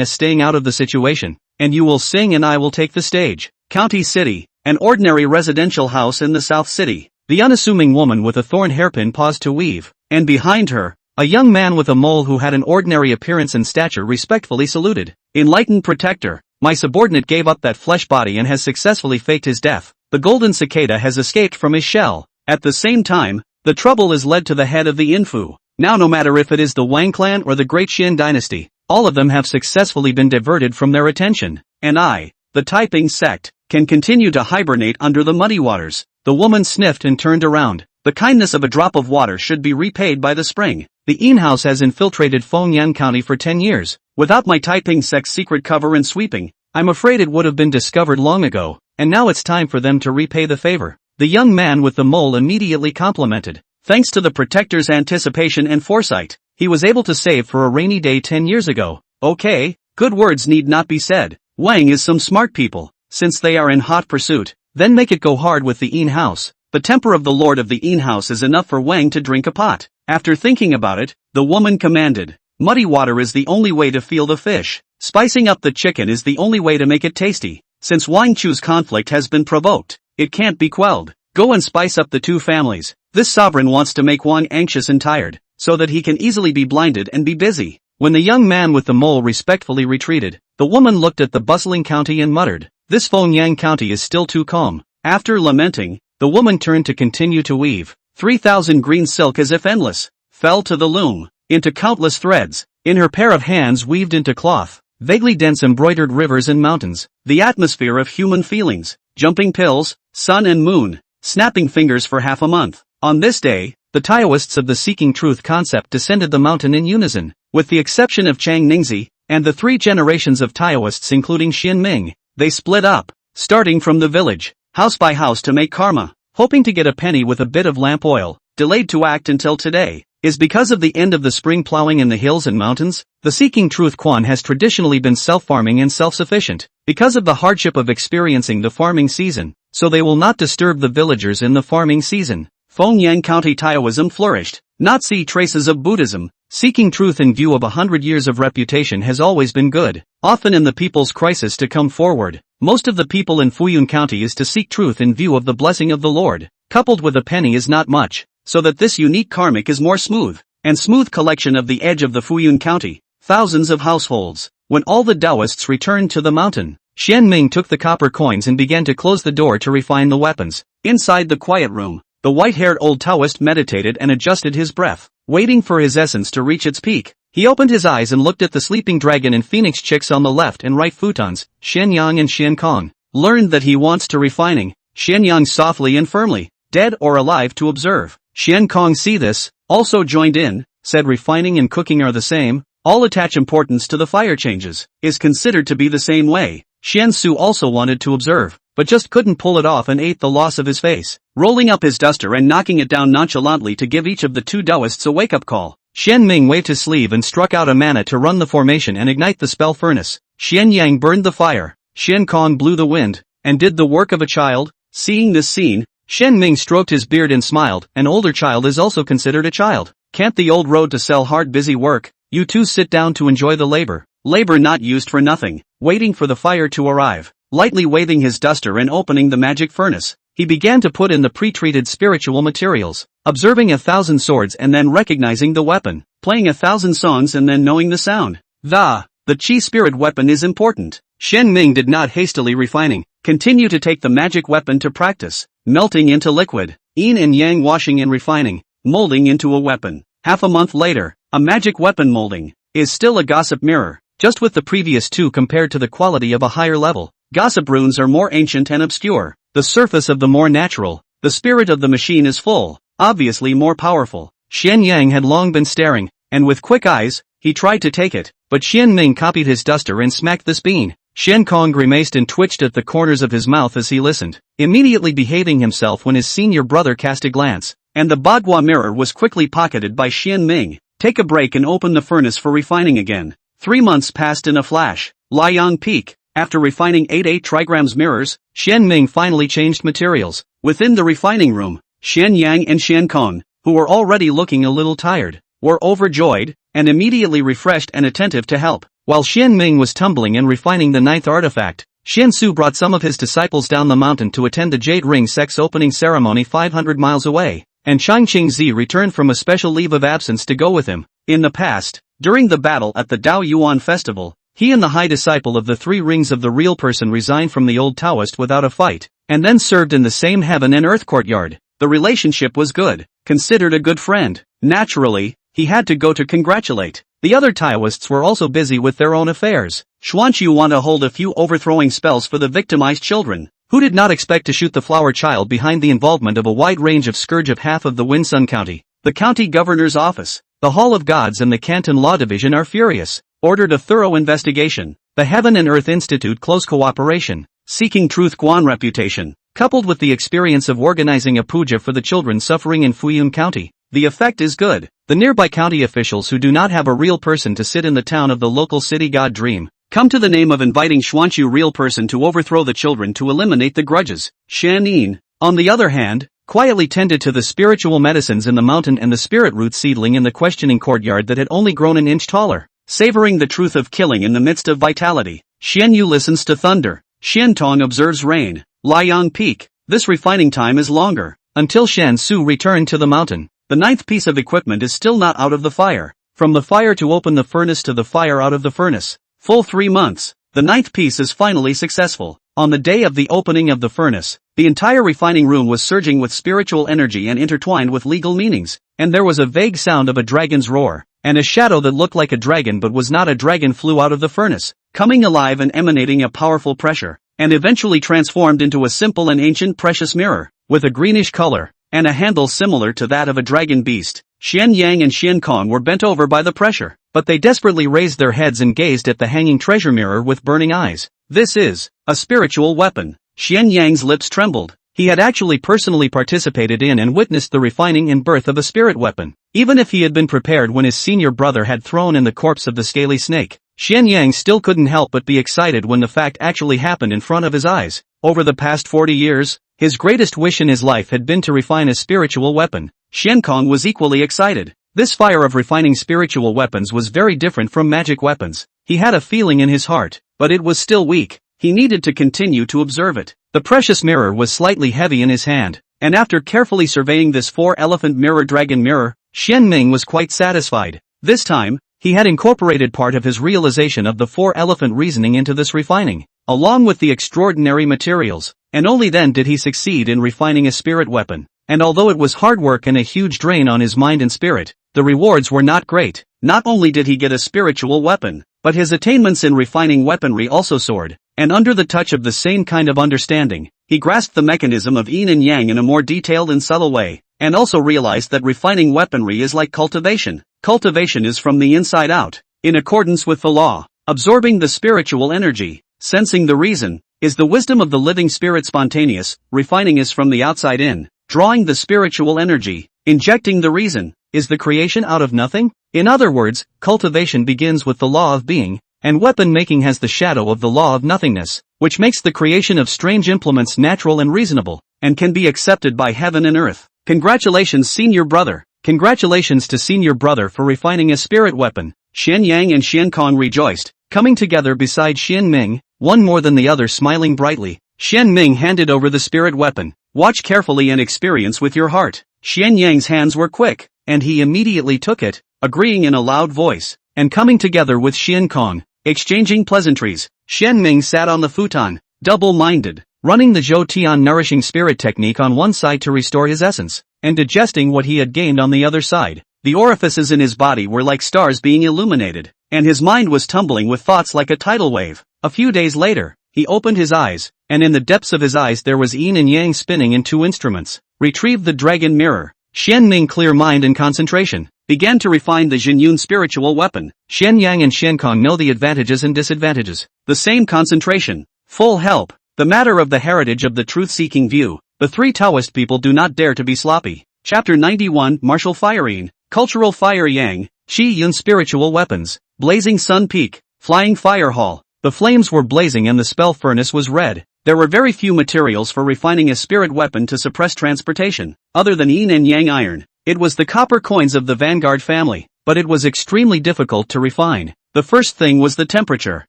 is staying out of the situation, and you will sing and I will take the stage. County City, an ordinary residential house in the South City. The unassuming woman with a thorn hairpin paused to weave, and behind her, A young man with a mole who had an ordinary appearance and stature respectfully saluted. Enlightened protector, my subordinate gave up that flesh body and has successfully faked his death. The golden cicada has escaped from his shell. At the same time, the trouble is led to the head of the Infu. Now no matter if it is the Wang clan or the Great Xian dynasty, all of them have successfully been diverted from their attention. And I, the Taiping sect, can continue to hibernate under the muddy waters. The woman sniffed and turned around. The kindness of a drop of water should be repaid by the spring. The Yin House has infiltrated Fengyan County for 10 years. Without my Taiping sect's secret cover and sweeping, I'm afraid it would have been discovered long ago, and now it's time for them to repay the favor. The young man with the mole immediately complimented. Thanks to the protector's anticipation and foresight, he was able to save for a rainy day 10 years ago. Okay, good words need not be said. Wang is some smart people. Since they are in hot pursuit, then make it go hard with the Yin House. The temper of the lord of the Yin House is enough for Wang to drink a pot. After thinking about it, the woman commanded. Muddy water is the only way to feel the fish. Spicing up the chicken is the only way to make it tasty. Since Wang Chu's conflict has been provoked, it can't be quelled. Go and spice up the two families. This sovereign wants to make Wang anxious and tired, so that he can easily be blinded and be busy. When the young man with the mole respectfully retreated, the woman looked at the bustling county and muttered, "This Fengyang County is still too calm." After lamenting, the woman turned to continue to weave. 3,000 green silk as if endless, fell to the loom, into countless threads, in her pair of hands weaved into cloth, vaguely dense embroidered rivers and mountains, the atmosphere of human feelings, jumping pills, sun and moon, snapping fingers for half a month. On this day, the Taoists of the Seeking Truth concept descended the mountain in unison, with the exception of Chang Ningzi, and the 3 generations of Taoists including Xian Ming. They split up, starting from the village, house by house to make karma, hoping to get a penny with a bit of lamp oil, delayed to act until today, is because of the end of the spring plowing in the hills and mountains. The Seeking Truth Quan has traditionally been self-farming and self-sufficient, because of the hardship of experiencing the farming season, so they will not disturb the villagers in the farming season. Fengyang County Taoism flourished, not see traces of Buddhism. Seeking truth in view of 100 years of reputation has always been good, often in the people's crisis to come forward. Most of the people in Fuyun County is to seek truth in view of the blessing of the Lord, coupled with a penny is not much, so that this unique karmic is more smooth, and smooth collection of the edge of the Fuyun County, thousands of households. When all the Taoists returned to the mountain, Xian Ming took the copper coins and began to close the door to refine the weapons. Inside the quiet room, the white-haired old Taoist meditated and adjusted his breath, waiting for his essence to reach its peak. He opened his eyes and looked at the sleeping dragon and phoenix chicks on the left and right futons, Xian Yang and Xian Kong. Learned that he wants to refining, Xian Yang softly and firmly, dead or alive to observe. Xian Kong see this, also joined in, said refining and cooking are the same, all attach importance to the fire changes, is considered to be the same way. Xian Su also wanted to observe, but just couldn't pull it off and ate the loss of his face, rolling up his duster and knocking it down nonchalantly to give each of the 2 Taoists a wake-up call. Xian Ming waved his sleeve and struck out a mana to run the formation and ignite the spell furnace. Xian Yang burned the fire, Xian Kong blew the wind, and did the work of a child. Seeing this scene, Xian Ming stroked his beard and smiled. An older child is also considered a child. Can't the old road to sell hard busy work? You 2 sit down to enjoy the labor. Labor not used for nothing, waiting for the fire to arrive. Lightly waving his duster and opening the magic furnace, he began to put in the pre-treated spiritual materials, observing 1,000 swords and then recognizing the weapon, playing 1,000 songs and then knowing the sound. The chi spirit weapon is important. Xian Ming did not hastily refining, continue to take the magic weapon to practice, melting into liquid, yin and yang washing and refining, molding into a weapon. Half a month later, a magic weapon molding, is still a gossip mirror, just with the previous 2 compared to the quality of a higher level. Gossip runes are more ancient and obscure, the surface of the more natural, the spirit of the machine is full, obviously more powerful. Xian Yang had long been staring, and with quick eyes, he tried to take it, but Xian Ming copied his duster and smacked this bean. Xian Kong grimaced and twitched at the corners of his mouth as he listened, immediately behaving himself when his senior brother cast a glance, and the Bagua mirror was quickly pocketed by Xian Ming. Take a break and open the furnace for refining again. 3 months passed in a flash. Liang Peak. After refining 8 trigrams mirrors, Xian Ming finally changed materials. Within the refining room, Xian Yang and Xian Kong, who were already looking a little tired, were overjoyed, and immediately refreshed and attentive to help. While Xian Ming was tumbling and refining the 9th artifact, Xian Su brought some of his disciples down the mountain to attend the Jade Ring Sect's opening ceremony 500 miles away. and Chang Qingzi returned from a special leave of absence to go with him. In the past, during the battle at the Dao Yuan festival, he and the high disciple of the three rings of the real person resigned from the old Taoist without a fight, and then served in the same heaven and earth courtyard. The relationship was good, considered a good friend. Naturally, he had to go to congratulate. The other Taoists were also busy with their own affairs. Xuanqiu wanted to hold a few overthrowing spells for the victimized children. Who did not expect to shoot the flower child behind the involvement of a wide range of scourge of half of the Winsun County? The county governor's office, the Hall of Gods and the Canton Law Division are furious, ordered a thorough investigation. The Heaven and Earth Institute close cooperation, seeking truth Guan reputation, coupled with the experience of organizing a puja for the children suffering in Fuyun County. The effect is good. The nearby county officials who do not have a real person to sit in the town of the local city god dream, come to the name of inviting Xuanqiu real person to overthrow the children to eliminate the grudges. Shan Yin, on the other hand, quietly tended to the spiritual medicines in the mountain and the spirit root seedling in the questioning courtyard that had only grown an inch taller, savoring the truth of killing in the midst of vitality. Xian Yu listens to thunder. Xian Tong observes rain. Liang Peak, this refining time is longer, until Shan Su returned to the mountain. The ninth piece of equipment is still not out of the fire. From the fire to open the furnace to the fire out of the furnace. Full 3 months. The ninth piece is finally successful. On the day of the opening of the furnace, the entire refining room was surging with spiritual energy and intertwined with legal meanings, and there was a vague sound of a dragon's roar, and a shadow that looked like a dragon but was not a dragon flew out of the furnace, coming alive and emanating a powerful pressure, and eventually transformed into a simple and ancient precious mirror, with a greenish color, and a handle similar to that of a dragon beast. Xian Yang and Xian Kong were bent over by the pressure, but they desperately raised their heads and gazed at the hanging treasure mirror with burning eyes. This is a spiritual weapon. Xian Yang's lips trembled. He had actually personally participated in and witnessed the refining and birth of a spirit weapon, even if he had been prepared when his senior brother had thrown in the corpse of the scaly snake. Xian Yang still couldn't help but be excited when the fact actually happened in front of his eyes. Over the past 40 years, his greatest wish in his life had been to refine a spiritual weapon. Xian Kong was equally excited. This fire of refining spiritual weapons was very different from magic weapons. He had a feeling in his heart, but it was still weak. He needed to continue to observe it. The precious mirror was slightly heavy in his hand, and after carefully surveying this 4-elephant mirror dragon mirror, Xian Ming was quite satisfied. This time, he had incorporated part of his realization of the 4-elephant reasoning into this refining, along with the extraordinary materials, and only then did he succeed in refining a spirit weapon. And although it was hard work and a huge drain on his mind and spirit, the rewards were not great. Not only did he get a spiritual weapon, but his attainments in refining weaponry also soared, and under the touch of the same kind of understanding, he grasped the mechanism of yin and yang in a more detailed and subtle way, and also realized that refining weaponry is like cultivation. Cultivation is from the inside out, in accordance with the law. Absorbing the spiritual energy, sensing the reason, is the wisdom of the living spirit. Spontaneous, refining is from the outside in. Drawing the spiritual energy, injecting the reason, is the creation out of nothing? In other words, cultivation begins with the law of being, and weapon making has the shadow of the law of nothingness, which makes the creation of strange implements natural and reasonable, and can be accepted by heaven and earth. Congratulations, senior brother. Congratulations to senior brother for refining a spirit weapon. Xian Yang and Xian Kong rejoiced, coming together beside Xian Ming, one more than the other smiling brightly. Xian Ming handed over the spirit weapon. Watch carefully and experience with your heart. Xian Yang's hands were quick, and he immediately took it, agreeing in a loud voice, and coming together with Xian Kong, exchanging pleasantries. Xian Ming sat on the futon, double-minded, running the Zhou Tian nourishing spirit technique on one side to restore his essence, and digesting what he had gained on the other side. The orifices in his body were like stars being illuminated, and his mind was tumbling with thoughts like a tidal wave. A few days later, he opened his eyes, and in the depths of his eyes there was yin and yang spinning in 2 instruments. Retrieved the dragon mirror. Xian Ming, clear mind and concentration, began to refine the Jinyun spiritual weapon. Xian Yang and Xian Kong know the advantages and disadvantages. The same concentration, full help. The matter of the heritage of the truth-seeking view. The 3 Taoist people do not dare to be sloppy. Chapter 91, Martial Firing, Cultural Fire Yang, Qi Yun Spiritual Weapons, Blazing Sun Peak, Flying Fire Hall. The flames were blazing and the spell furnace was red. There were very few materials for refining a spirit weapon to suppress transportation, other than yin and yang iron. It was the copper coins of the Vanguard family, but it was extremely difficult to refine. The first thing was the temperature.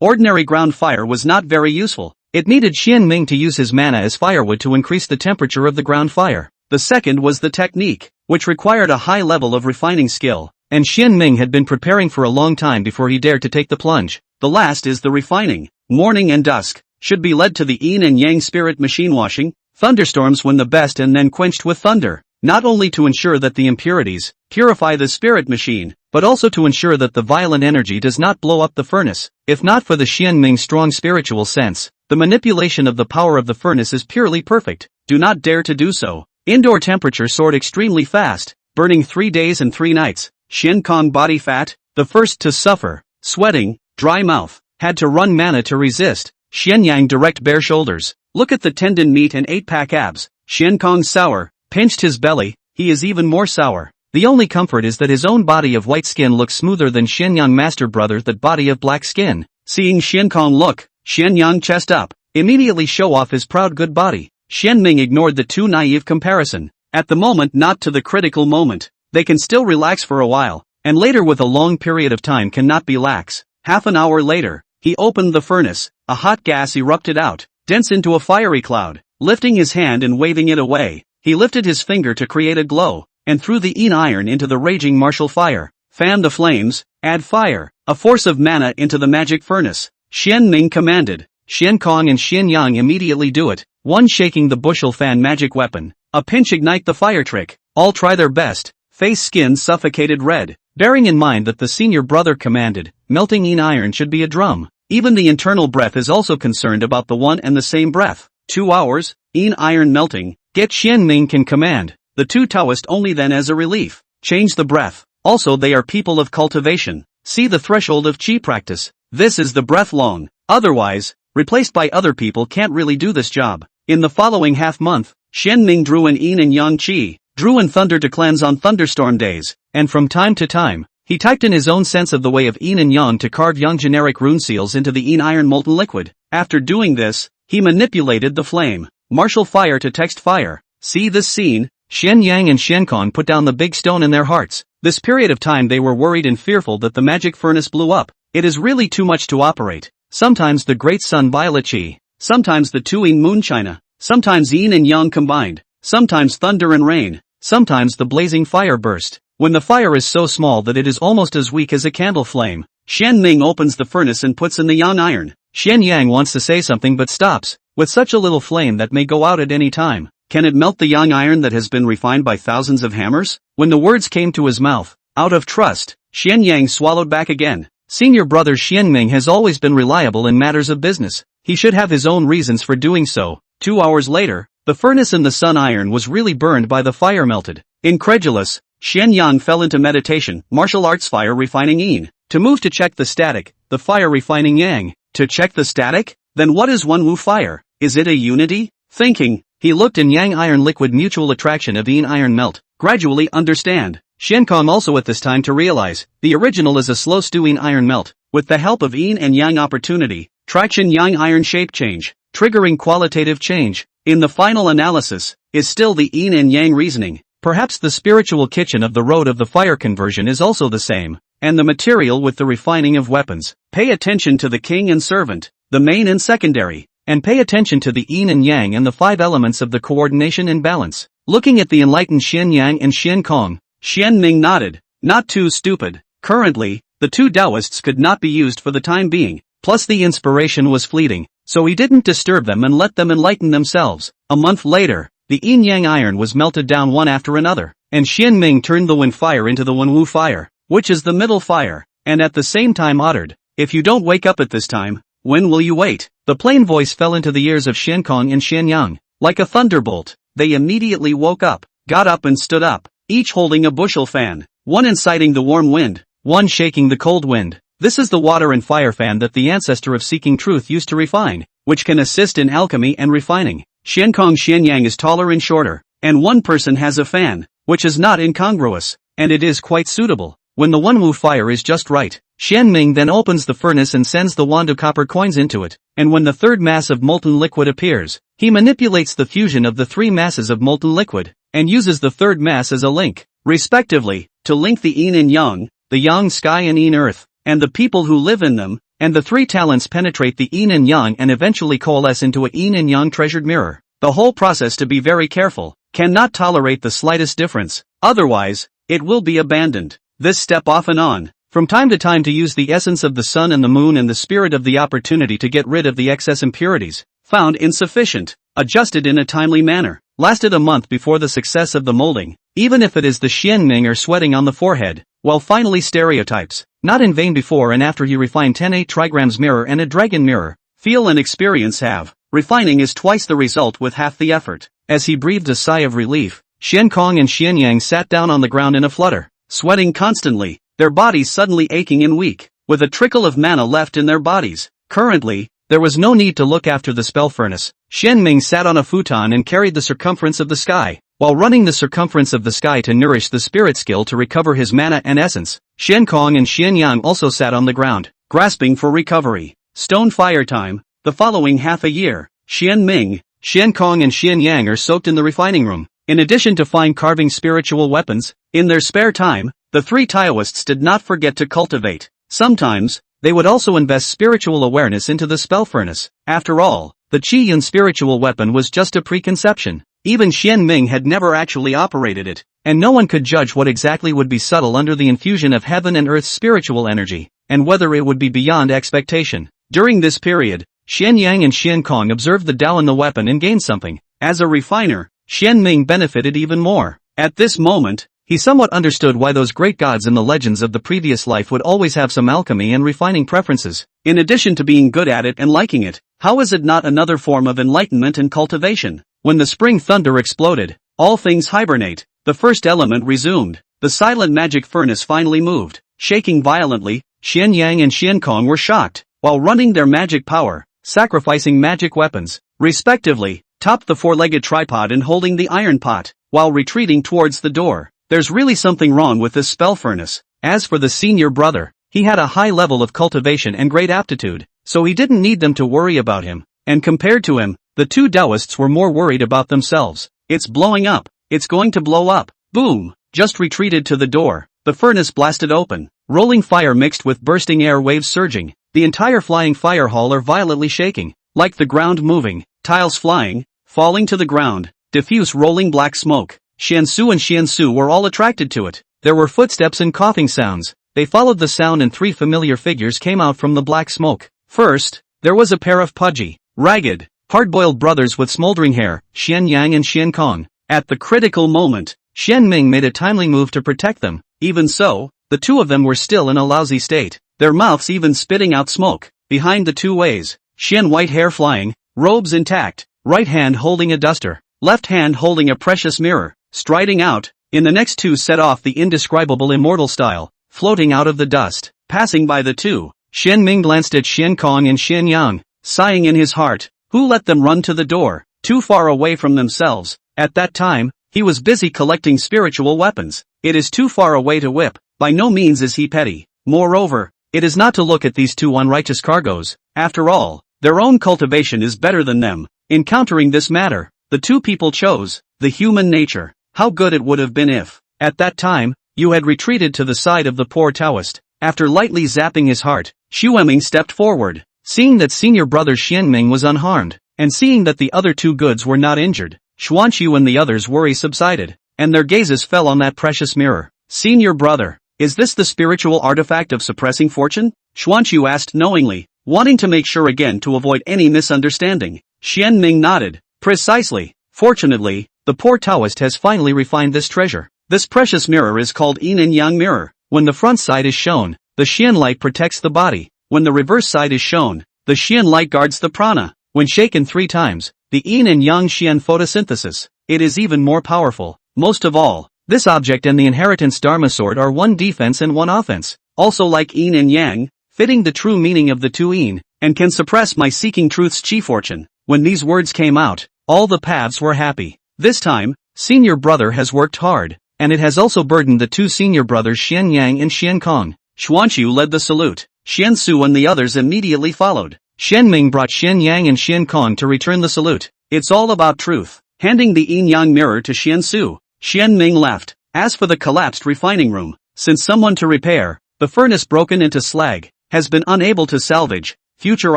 Ordinary ground fire was not very useful. It needed Xian Ming to use his mana as firewood to increase the temperature of the ground fire. The second was the technique, which required a high level of refining skill, and Xian Ming had been preparing for a long time before he dared to take the plunge. The last is the refining. Morning and dusk should be led to the yin and yang spirit machine washing. Thunderstorms when the best and then quenched with thunder, not only to ensure that the impurities purify the spirit machine, but also to ensure that the violent energy does not blow up the furnace. If not for the Xian Ming's strong spiritual sense, the manipulation of the power of the furnace is purely perfect. Do not dare to do so. Indoor temperature soared extremely fast, burning 3 days and 3 nights. Xian Kong body fat, the first to suffer, sweating, dry mouth, had to run mana to resist. Xian Yang direct bare shoulders, look at the tendon meat and 8-pack abs. Xian Kong sour, pinched his belly, he is even more sour. The only comfort is that his own body of white skin looks smoother than Xian Yang master brother that body of black skin. Seeing Xian Kong look, Xian Yang chest up, immediately show off his proud good body. Xian Ming ignored the too naive comparison. At the moment, not to the critical moment. They can still relax for a while, and later with a long period of time cannot be lax. Half an hour later, he opened the furnace, a hot gas erupted out, dense into a fiery cloud. Lifting his hand and waving it away, he lifted his finger to create a glow, and threw the yin iron into the raging martial fire. Fan the flames, add fire, a force of mana into the magic furnace. Xian Ming commanded. Xian Kong and Xian Yang immediately do it, one shaking the bushel fan magic weapon, a pinch ignite the fire trick. All try their best, face skin suffocated red, bearing in mind that the senior brother commanded, melting yin iron should be a drum. Even the internal breath is also concerned about the one and the same breath. 2 hours, yin iron melting, get Xian Ming can command, the two Taoist only then as a relief, change the breath. Also they are people of cultivation, see the threshold of qi practice, this is the breath long, otherwise, replaced by other people can't really do this job. In the following half month, Xian Ming drew in yin and yang qi, drew in thunder to cleanse on thunderstorm days, and from time to time, he typed in his own sense of the way of yin and yang to carve yang generic rune seals into the yin iron molten liquid. After doing this, he manipulated the flame, martial fire to text fire. See this scene, Xian Yang and Xian Kong put down the big stone in their hearts. This period of time they were worried and fearful that the magic furnace blew up. It is really too much to operate. Sometimes the great sun violet qi, sometimes the two yin moon china, sometimes yin and yang combined, sometimes thunder and rain, sometimes the blazing fire burst. When the fire is so small that it is almost as weak as a candle flame, Xian Ming opens the furnace and puts in the yang iron. Xian Yang wants to say something but stops. With such a little flame that may go out at any time, can it melt the yang iron that has been refined by thousands of hammers? When the words came to his mouth, out of trust, Xian Yang swallowed back again. Senior brother Xian Ming has always been reliable in matters of business. He should have his own reasons for doing so. 2 hours later, the furnace in the sun iron was really burned by the fire melted. Incredulous, Xian Yang fell into meditation, martial arts fire refining yin. To move to check the static, the fire refining yang. To check the static? Then what is one wu fire? Is it a unity? Thinking, he looked in yang iron liquid mutual attraction of yin iron melt. Gradually understand. Xian Kong also at this time to realize, the original is a slow stewing iron melt. With the help of yin and yang opportunity, traction yang iron shape change, triggering qualitative change. In the final analysis, is still the yin and yang reasoning. Perhaps the spiritual kitchen of the road of the fire conversion is also the same, and the material with the refining of weapons. Pay attention to the king and servant, the main and secondary, and pay attention to the yin and yang and the 5 elements of the coordination and balance. Looking at the enlightened Xian Yang and Xian Kong, Xian Ming nodded, not too stupid. Currently, the two Taoists could not be used for the time being, plus the inspiration was fleeting, so he didn't disturb them and let them enlighten themselves. A month later, the yin-yang iron was melted down one after another, and Xian Ming turned the wind fire into the Wenwu fire, which is the middle fire, and at the same time uttered, "If you don't wake up at this time, when will you wait?" The plain voice fell into the ears of Xian Kong and Xian Yang. Like a thunderbolt, they immediately woke up, got up and stood up, each holding a bushel fan, one inciting the warm wind, one shaking the cold wind. This is the water and fire fan that the ancestor of seeking truth used to refine, which can assist in alchemy and refining. Xian Kong Xian Yang is taller and shorter, and one person has a fan, which is not incongruous, and it is quite suitable. When the Wenwu fire is just right, Xian Ming then opens the furnace and sends the wand of copper coins into it, and when the third mass of molten liquid appears, he manipulates the fusion of the 3 masses of molten liquid, and uses the third mass as a link, respectively, to link the yin and yang, the yang sky and yin earth, and the people who live in them, and the 3 talents penetrate the yin and yang and eventually coalesce into a yin and yang treasured mirror. The whole process to be very careful cannot tolerate the slightest difference. Otherwise, it will be abandoned. This step off and on, from time to time, to use the essence of the sun and the moon and the spirit of the opportunity to get rid of the excess impurities, found insufficient, adjusted in a timely manner, lasted a month before the success of the molding, even if it is the Xianming or sweating on the forehead, while finally stereotypes, not in vain before and after you refine 10 trigrams mirror and a dragon mirror, feel and experience have, refining is twice the result with half the effort. As he breathed a sigh of relief, Xian Kong and Xian Yang sat down on the ground in a flutter, sweating constantly, their bodies suddenly aching and weak, with a trickle of mana left in their bodies. Currently, there was no need to look after the spell furnace. Xianming sat on a futon and carried the circumference of the sky, while running the circumference of the sky to nourish the spirit skill to recover his mana and essence. Xian Kong and Xian Yang also sat on the ground, grasping for recovery. Stone fire time. The following half a year, Xianming, Xian Kong and Xian Yang are soaked in the refining room. In addition to fine carving spiritual weapons, in their spare time, the three Taoists did not forget to cultivate. Sometimes, they would also invest spiritual awareness into the spell furnace. After all, the Qi Yun spiritual weapon was just a preconception. Even Xianming had never actually operated it, and no one could judge what exactly would be subtle under the infusion of heaven and earth's spiritual energy, and whether it would be beyond expectation. During this period, Xian Yang and Xian Kong observed the Tao in the weapon and gained something. As a refiner, Xianming benefited even more. At this moment, he somewhat understood why those great gods in the legends of the previous life would always have some alchemy and refining preferences. In addition to being good at it and liking it, how is it not another form of enlightenment and cultivation? When the spring thunder exploded, all things hibernate, the first element resumed. The silent magic furnace finally moved. Shaking violently, Xian Yang and Xian Kong were shocked, while running their magic power, sacrificing magic weapons, respectively, topped the four-legged tripod and holding the iron pot, while retreating towards the door. There's really something wrong with this spell furnace. As for the senior brother, he had a high level of cultivation and great aptitude, so he didn't need them to worry about him, and compared to him, the two Taoists were more worried about themselves. It's blowing up. It's going to blow up. Boom! Just retreated to the door. The furnace blasted open. Rolling fire mixed with bursting air waves surging. The entire flying fire hall are violently shaking, like the ground moving, tiles flying, falling to the ground, diffuse rolling black smoke. Xiansu and Xiansu were all attracted to it. There were footsteps and coughing sounds. They followed the sound and three familiar figures came out from the black smoke. First, there was a pair of pudgy, ragged, hard-boiled brothers with smoldering hair, Xian Yang and Xian Kong. At the critical moment, Xianming made a timely move to protect them. Even so, the two of them were still in a lousy state, their mouths even spitting out smoke. Behind the two ways, Xian white hair flying, robes intact, right hand holding a duster, left hand holding a precious mirror, striding out. In the next two set off the indescribable immortal style, floating out of the dust. Passing by the two, Xianming glanced at Xian Kong and Xian Yang, sighing in his heart. Who let them run to the door, too far away from themselves? At that time, he was busy collecting spiritual weapons. It is too far away to whip. By no means is he petty. Moreover, it is not to look at these two unrighteous cargoes. After all, their own cultivation is better than them. In countering this matter, the two people chose the human nature. How good it would have been if, at that time, you had retreated to the side of the poor Taoist. After lightly zapping his heart, Xueming stepped forward. Seeing that senior brother Xianming was unharmed, and seeing that the other two goods were not injured, Xuanqiu and the others' worry subsided, and their gazes fell on that precious mirror. Senior brother, is this the spiritual artifact of suppressing fortune? Xuanqiu asked knowingly, wanting to make sure again to avoid any misunderstanding. Xianming nodded. Precisely. Fortunately, the poor Taoist has finally refined this treasure. This precious mirror is called Yin and Yang mirror. When the front side is shown, the Xian light protects the body. When the reverse side is shown, the Xian light guards the prana. When shaken 3 times, the Yin and Yang Xian photosynthesis, it is even more powerful. Most of all, this object and the inheritance Dharma sword are one defense and one offense. Also like Yin and Yang, fitting the true meaning of the two Yin, and can suppress my seeking truth's chi fortune. When these words came out, all the paths were happy. This time, senior brother has worked hard, and it has also burdened the two senior brothers Xian Yang and Xian Kong. Xuanqiu led the salute. Xiansu and the others immediately followed. Xianming brought Xian Yang and Xian Kong to return the salute. It's all about truth. Handing the yin-yang mirror to Xiansu, Xianming left. As for the collapsed refining room, since someone to repair, the furnace broken into slag, has been unable to salvage, future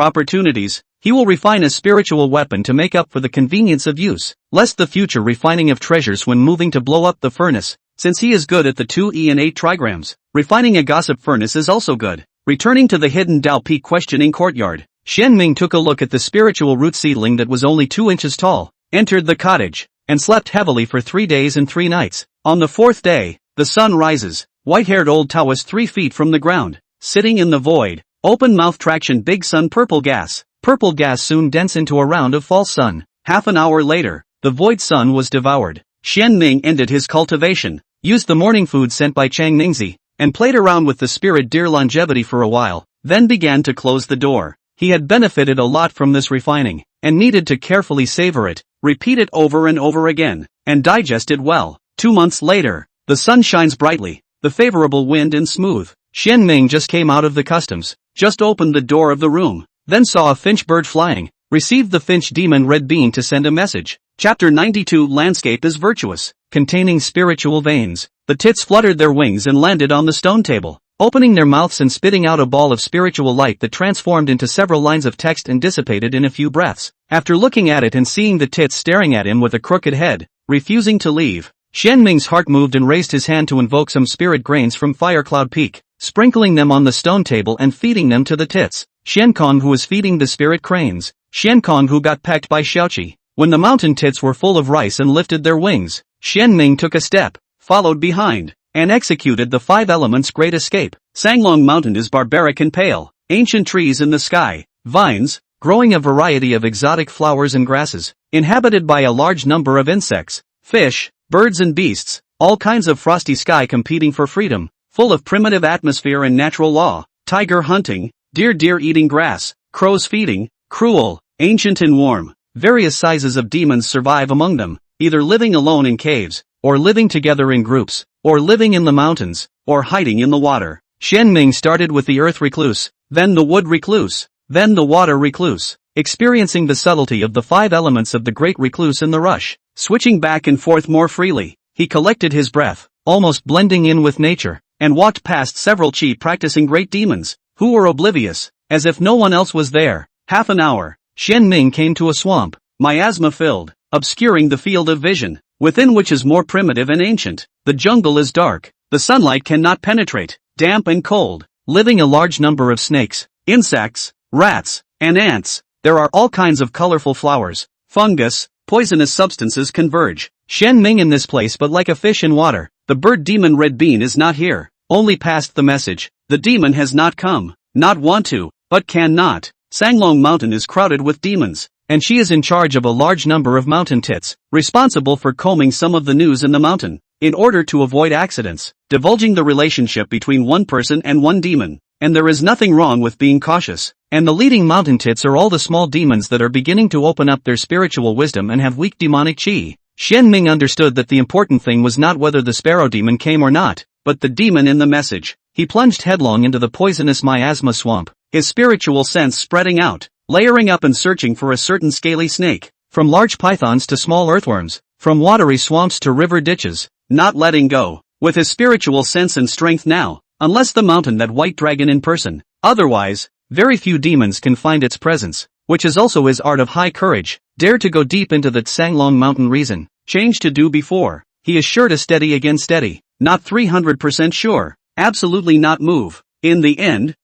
opportunities. He will refine a spiritual weapon to make up for the convenience of use, lest the future refining of treasures when moving to blow up the furnace. Since he is good at the 2E and 8 trigrams, refining a gossip furnace is also good. Returning to the hidden Dao Peak questioning courtyard, Xian Ming took a look at the spiritual root seedling that was only 2 inches tall, entered the cottage, and slept heavily for 3 days and 3 nights. On the 4th day, the sun rises, white-haired old Taoist 3 feet from the ground, sitting in the void, open mouth traction big sun purple gas. Purple gas soon dense into a round of false sun. Half an hour later, the void sun was devoured. Xian Ming ended his cultivation, used the morning food sent by Chang Ningzi, and played around with the spirit deer longevity for a while, then began to close the door. He had benefited a lot from this refining, and needed to carefully savor it, repeat it over and over again, and digest it well. 2 months later, the sun shines brightly, the favorable wind and smooth. Xian Ming just came out of the customs, just opened the door of the room, then saw a finch bird flying, received the finch demon red bean to send a message. Chapter 92 Landscape is virtuous, containing spiritual veins. The tits fluttered their wings and landed on the stone table, opening their mouths and spitting out a ball of spiritual light that transformed into several lines of text and dissipated in a few breaths. After looking at it and seeing the tits staring at him with a crooked head, refusing to leave, Xian Ming's heart moved and raised his hand to invoke some spirit grains from Firecloud Peak, sprinkling them on the stone table and feeding them to the tits. Xiankong who was feeding the spirit cranes. Xiankong who got pecked by Xiaoqi. When the mountain tits were full of rice and lifted their wings, Xian Ming took a step, followed behind, and executed the 5 elements great escape. Sanglong Mountain is barbaric and pale, ancient trees in the sky, vines, growing a variety of exotic flowers and grasses, inhabited by a large number of insects, fish, birds and beasts, all kinds of frosty sky competing for freedom, full of primitive atmosphere and natural law, tiger hunting, deer eating grass, crows feeding, cruel, ancient and warm. Various sizes of demons survive among them, either living alone in caves, or living together in groups, or living in the mountains, or hiding in the water. Xian Ming started with the earth recluse, then the wood recluse, then the water recluse, experiencing the subtlety of the 5 elements of the great recluse in the rush, switching back and forth more freely. He collected his breath, almost blending in with nature, and walked past several chi practicing great demons, who were oblivious, as if no one else was there. Half an hour, Xian Ming came to a swamp, miasma-filled, obscuring the field of vision, within which is more primitive and ancient. The jungle is dark, the sunlight cannot penetrate, damp and cold, living a large number of snakes, insects, rats, and ants. There are all kinds of colorful flowers, fungus, poisonous substances converge. Xian Ming in this place but like a fish in water. The bird demon red bean is not here, only passed the message. The demon has not come, not want to, but cannot. Sanglong Mountain is crowded with demons, and she is in charge of a large number of mountain tits, responsible for combing some of the news in the mountain, in order to avoid accidents, divulging the relationship between one person and one demon. And there is nothing wrong with being cautious. And the leading mountain tits are all the small demons that are beginning to open up their spiritual wisdom and have weak demonic chi. Xian Ming understood that the important thing was not whether the sparrow demon came or not, but the demon in the message. He plunged headlong into the poisonous miasma swamp, his spiritual sense spreading out, layering up and searching for a certain scaly snake, from large pythons to small earthworms, from watery swamps to river ditches, not letting go, with his spiritual sense and strength now, unless the mountain that white dragon in person. Otherwise, very few demons can find its presence, which is also his art of high courage, dare to go deep into that Sanglong Mountain reason, change to do before, he is sure to steady again steady, not 300% sure, absolutely not move. In the end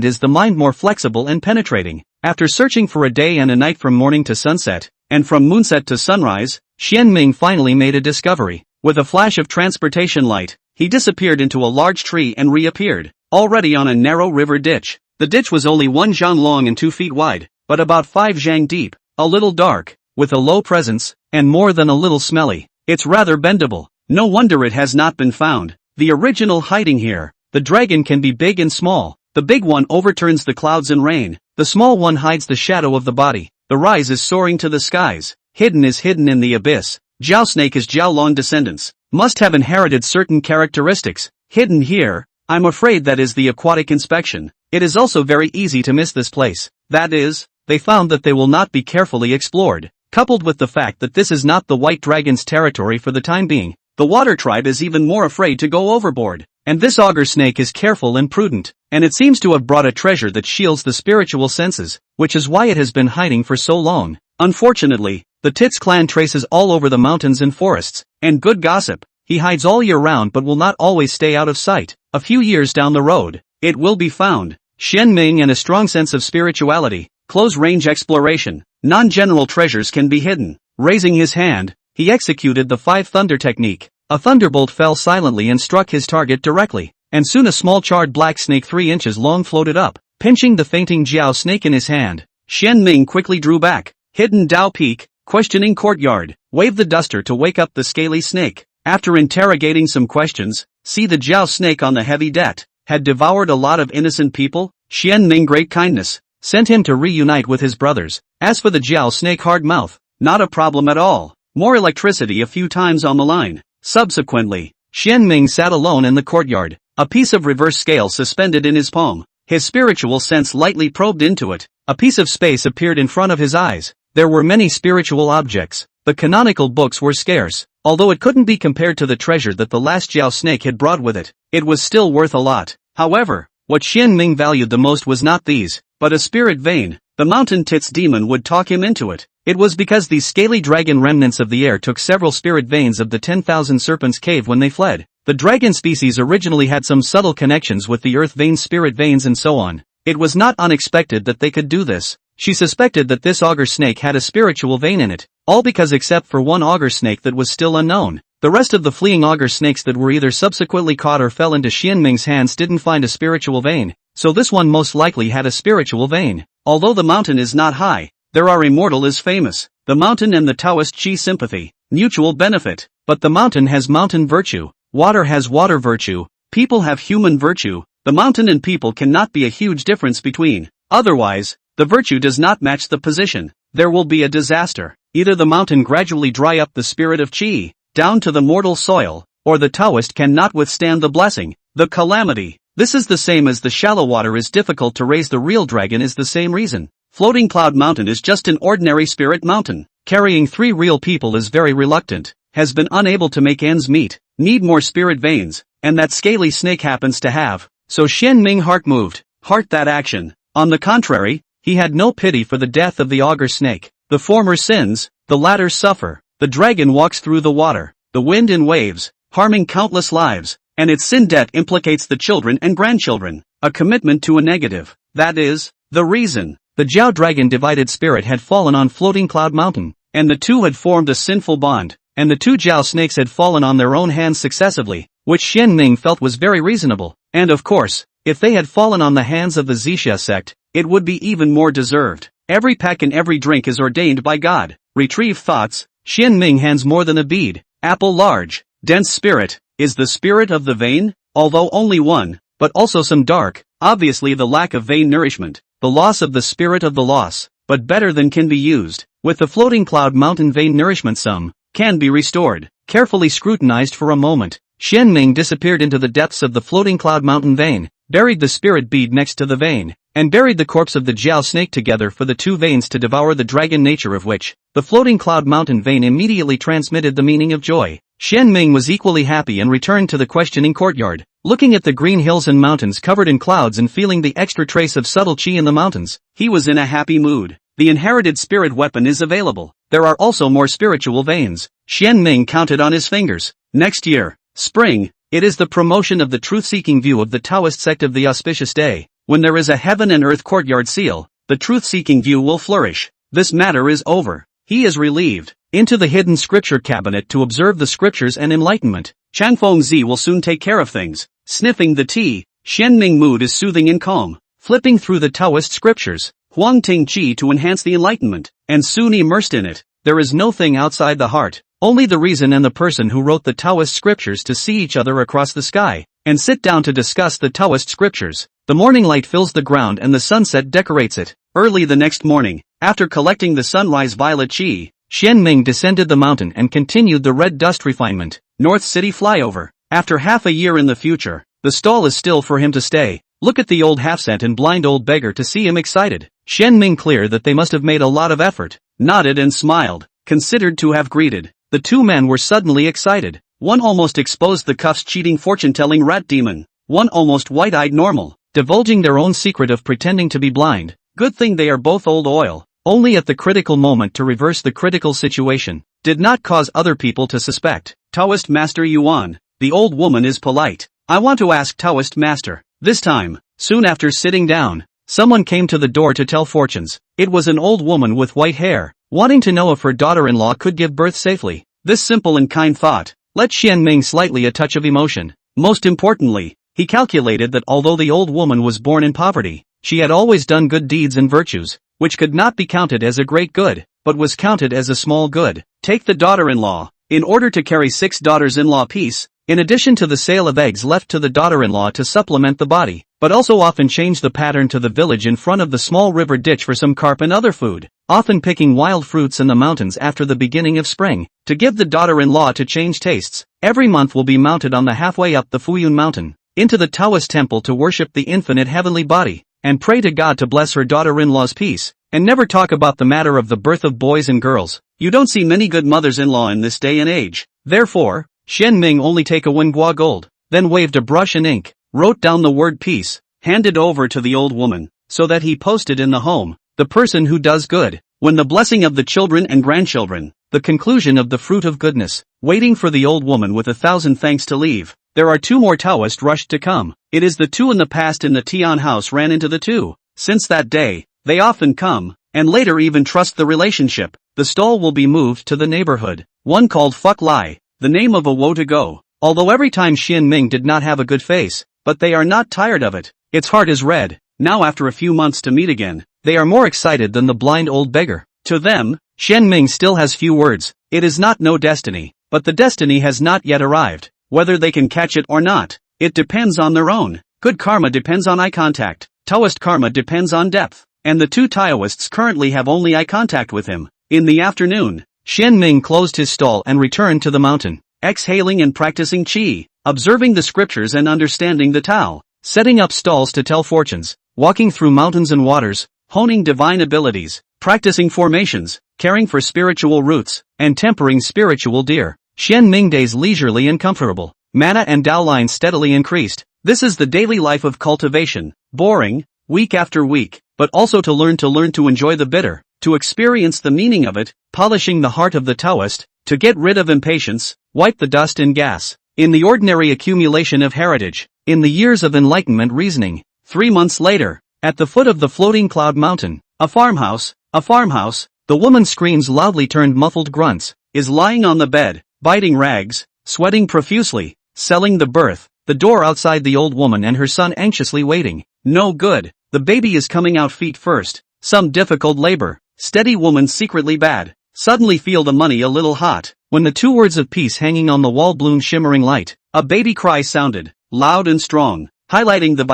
is the mind more flexible and penetrating. After searching for a day and a night from morning to sunset, and from moonset to sunrise, Xian Ming finally made a discovery. With a flash of transportation light, he disappeared into a large tree and reappeared, already on a narrow river ditch. The ditch was only 1 zhang long and 2 feet wide, but about 5 zhang deep, a little dark, with a low presence, and more than a little smelly. It's rather bendable. No wonder it has not been found. The original hiding here. The dragon can be big and small. The big one overturns the clouds in rain. The small one hides the shadow of the body. The rise is soaring to the skies. Hidden is hidden in the abyss. Jiao snake is Jiao long descendants. Must have inherited certain characteristics. Hidden here. I'm afraid that is the aquatic inspection. It is also very easy to miss this place. That is, they found that they will not be carefully explored. Coupled with the fact that this is not the white dragon's territory for the time being, the water tribe is even more afraid to go overboard. and this auger snake is careful and prudent, and it seems to have brought a treasure that shields the spiritual senses, which is why it has been hiding for so long. Unfortunately, the Tits clan traces all over the mountains and forests, and good gossip, he hides all year round but will not always stay out of sight. A few years down the road, it will be found. Xian Ming and a strong sense of spirituality, close-range exploration, non-general treasures can be hidden. Raising his hand, he executed the 5 thunder technique. A thunderbolt fell silently and struck his target directly, and soon a small charred black snake 3 inches long floated up, pinching the fainting Jiao snake in his hand. Xian Ming quickly drew back. Hidden Dao Peak, questioning courtyard, waved the duster to wake up the scaly snake. After interrogating some questions, see the Jiao snake on the heavy debt, had devoured a lot of innocent people. Xian Ming great kindness, sent him to reunite with his brothers. As for the Jiao snake hard mouth, not a problem at all. More electricity a few times on the line. Subsequently, Xian Ming sat alone in the courtyard, a piece of reverse scale suspended in his palm. His spiritual sense lightly probed into it. A piece of space appeared in front of his eyes. There were many spiritual objects. The canonical books were scarce. Although it couldn't be compared to the treasure that the last Jiao snake had brought with it, it was still worth a lot. However, what Xian Ming valued the most was not these, but a spirit vein. The mountain Tits demon would talk him into it. It was because these scaly dragon remnants of the air took several spirit veins of the 10,000 serpents cave when they fled. The dragon species originally had some subtle connections with the earth veins, spirit veins and so on. It was not unexpected that they could do this. She suspected that this auger snake had a spiritual vein in it, all because except for one auger snake that was still unknown. The rest of the fleeing auger snakes that were either subsequently caught or fell into Xian Ming's hands didn't find a spiritual vein, so this one most likely had a spiritual vein. Although the mountain is not high, there are immortal is famous. The mountain and the Taoist Qi sympathy, mutual benefit. But the mountain has mountain virtue, water has water virtue, people have human virtue. The mountain and people cannot be a huge difference between. Otherwise, the virtue does not match the position. There will be a disaster. Either the mountain gradually dry up the spirit of Qi, down to the mortal soil, or the Taoist cannot withstand the blessing, the calamity. This is the same as the shallow water is difficult to raise. The real dragon is the same reason. Floating Cloud Mountain is just an ordinary spirit mountain. Carrying 3 real people is very reluctant, has been unable to make ends meet, need more spirit veins, and that scaly snake happens to have. So Xian Ming heart moved, heart that action. On the contrary, he had no pity for the death of the auger snake. The former sins, the latter suffer. The dragon walks through the water, the wind and waves, harming countless lives, and its sin debt implicates the children and grandchildren. A commitment to a negative. That is the reason. The Jiao dragon divided spirit had fallen on Floating Cloud Mountain, and the two had formed a sinful bond, and the 2 Jiao snakes had fallen on their own hands successively, which Xian Ming felt was very reasonable. And of course, if they had fallen on the hands of the Zixia sect, it would be even more deserved. Every peck and every drink is ordained by God. Retrieve thoughts. Xian Ming hands more than a bead. Apple large, dense spirit, is the spirit of the vein, although only one, but also some dark, obviously the lack of vein nourishment, the loss of the spirit of the loss, but better than can be used. With the Floating Cloud Mountain vein nourishment some, can be restored. Carefully scrutinized for a moment, Xian Ming disappeared into the depths of the Floating Cloud Mountain vein, buried the spirit bead next to the vein, and buried the corpse of the Jiao snake together for the 2 veins to devour the dragon nature of which, the Floating Cloud Mountain vein immediately transmitted the meaning of joy. Xian Ming was equally happy and returned to the questioning courtyard, looking at the green hills and mountains covered in clouds and feeling the extra trace of subtle qi in the mountains. He was in a happy mood. The inherited spirit weapon is available. There are also more spiritual veins. Xian Ming counted on his fingers. Next year, spring, it is the promotion of the truth-seeking view of the Taoist sect of the auspicious day. When there is a heaven and earth courtyard seal, the truth-seeking view will flourish. This matter is over. He is relieved. Into the hidden scripture cabinet to observe the scriptures and enlightenment. Changfeng Zi will soon take care of things. Sniffing the tea, Xian Ming mood is soothing and calm. Flipping through the Taoist scriptures, Huang Ting Qi to enhance the enlightenment, and soon immersed in it. There is no thing outside the heart, only the reason and the person who wrote the Taoist scriptures to see each other across the sky, and sit down to discuss the Taoist scriptures. The morning light fills the ground and the sunset decorates it. Early the next morning, after collecting the sunrise violet qi, Xian Ming descended the mountain and continued the red dust refinement. North City flyover. After half a year in the future, the stall is still for him to stay. Look at the old half-cent and blind old beggar to see him excited. Xian Ming clear that they must have made a lot of effort. Nodded and smiled, considered to have greeted. The 2 men were suddenly excited. One almost exposed the cuffs cheating fortune-telling rat demon. One almost white-eyed normal, divulging their own secret of pretending to be blind. Good thing they are both old oil. Only at the critical moment to reverse the critical situation. Did not cause other people to suspect. Taoist Master Yuan. The old woman is polite. I want to ask Taoist Master. This time, soon after sitting down, someone came to the door to tell fortunes. It was an old woman with white hair, wanting to know if her daughter-in-law could give birth safely. This simple and kind thought let Xianming slightly a touch of emotion. Most importantly, he calculated that although the old woman was born in poverty, she had always done good deeds and virtues, which could not be counted as a great good, but was counted as a small good. Take the daughter-in-law. In order to carry 6 daughters-in-law piece, in addition to the sale of eggs left to the daughter-in-law to supplement the body, but also often change the pattern to the village in front of the small river ditch for some carp and other food, often picking wild fruits in the mountains after the beginning of spring, to give the daughter-in-law to change tastes. Every month will be mounted on the halfway up the Fuyun mountain, into the Taoist temple to worship the infinite heavenly body, and pray to God to bless her daughter-in-law's peace, and never talk about the matter of the birth of boys and girls. You don't see many good mothers-in-law in this day and age. Therefore, Xianming only take a Wenghua gold, then waved a brush and ink, wrote down the word peace, handed over to the old woman, so that he posted in the home, the person who does good, when the blessing of the children and grandchildren, the conclusion of the fruit of goodness, waiting for the old woman with 1,000 thanks to leave. There are 2 more Taoists rushed to come. It is the 2 in the past in the Tian house ran into the 2. Since that day, they often come, and later even trust the relationship. The stall will be moved to the neighborhood. One called Fuck Lai, the name of a woe to go. Although every time Xianming did not have a good face, but they are not tired of it. Its heart is red. Now after a few months to meet again, they are more excited than the blind old beggar. To them, Xianming still has few words. It is not no destiny, but the destiny has not yet arrived. Whether they can catch it or not, it depends on their own. Good karma depends on eye contact. Taoist karma depends on depth. And the 2 Taoists currently have only eye contact with him. In the afternoon, Xianming closed his stall and returned to the mountain, exhaling and practicing qi, observing the scriptures and understanding the Tao, setting up stalls to tell fortunes, walking through mountains and waters, honing divine abilities, practicing formations, caring for spiritual roots, and tempering spiritual deer. Xianming days leisurely and comfortable. Mana and downline steadily increased. This is the daily life of cultivation, boring, week after week, but also to learn to enjoy the bitter, to experience the meaning of it, polishing the heart of the Taoist, to get rid of impatience, wipe the dust and gas, in the ordinary accumulation of heritage, in the years of enlightenment reasoning. 3 months later, at the foot of the floating cloud mountain, a farmhouse, the woman screams loudly turned muffled grunts, is lying on the bed, biting rags, sweating profusely, selling the birth, the door outside the old woman and her son anxiously waiting. No good, the baby is coming out feet first, some difficult labor, steady woman secretly bad, suddenly feel the money a little hot, when the 2 words of peace hanging on the wall bloom shimmering light, a baby cry sounded, loud and strong, highlighting the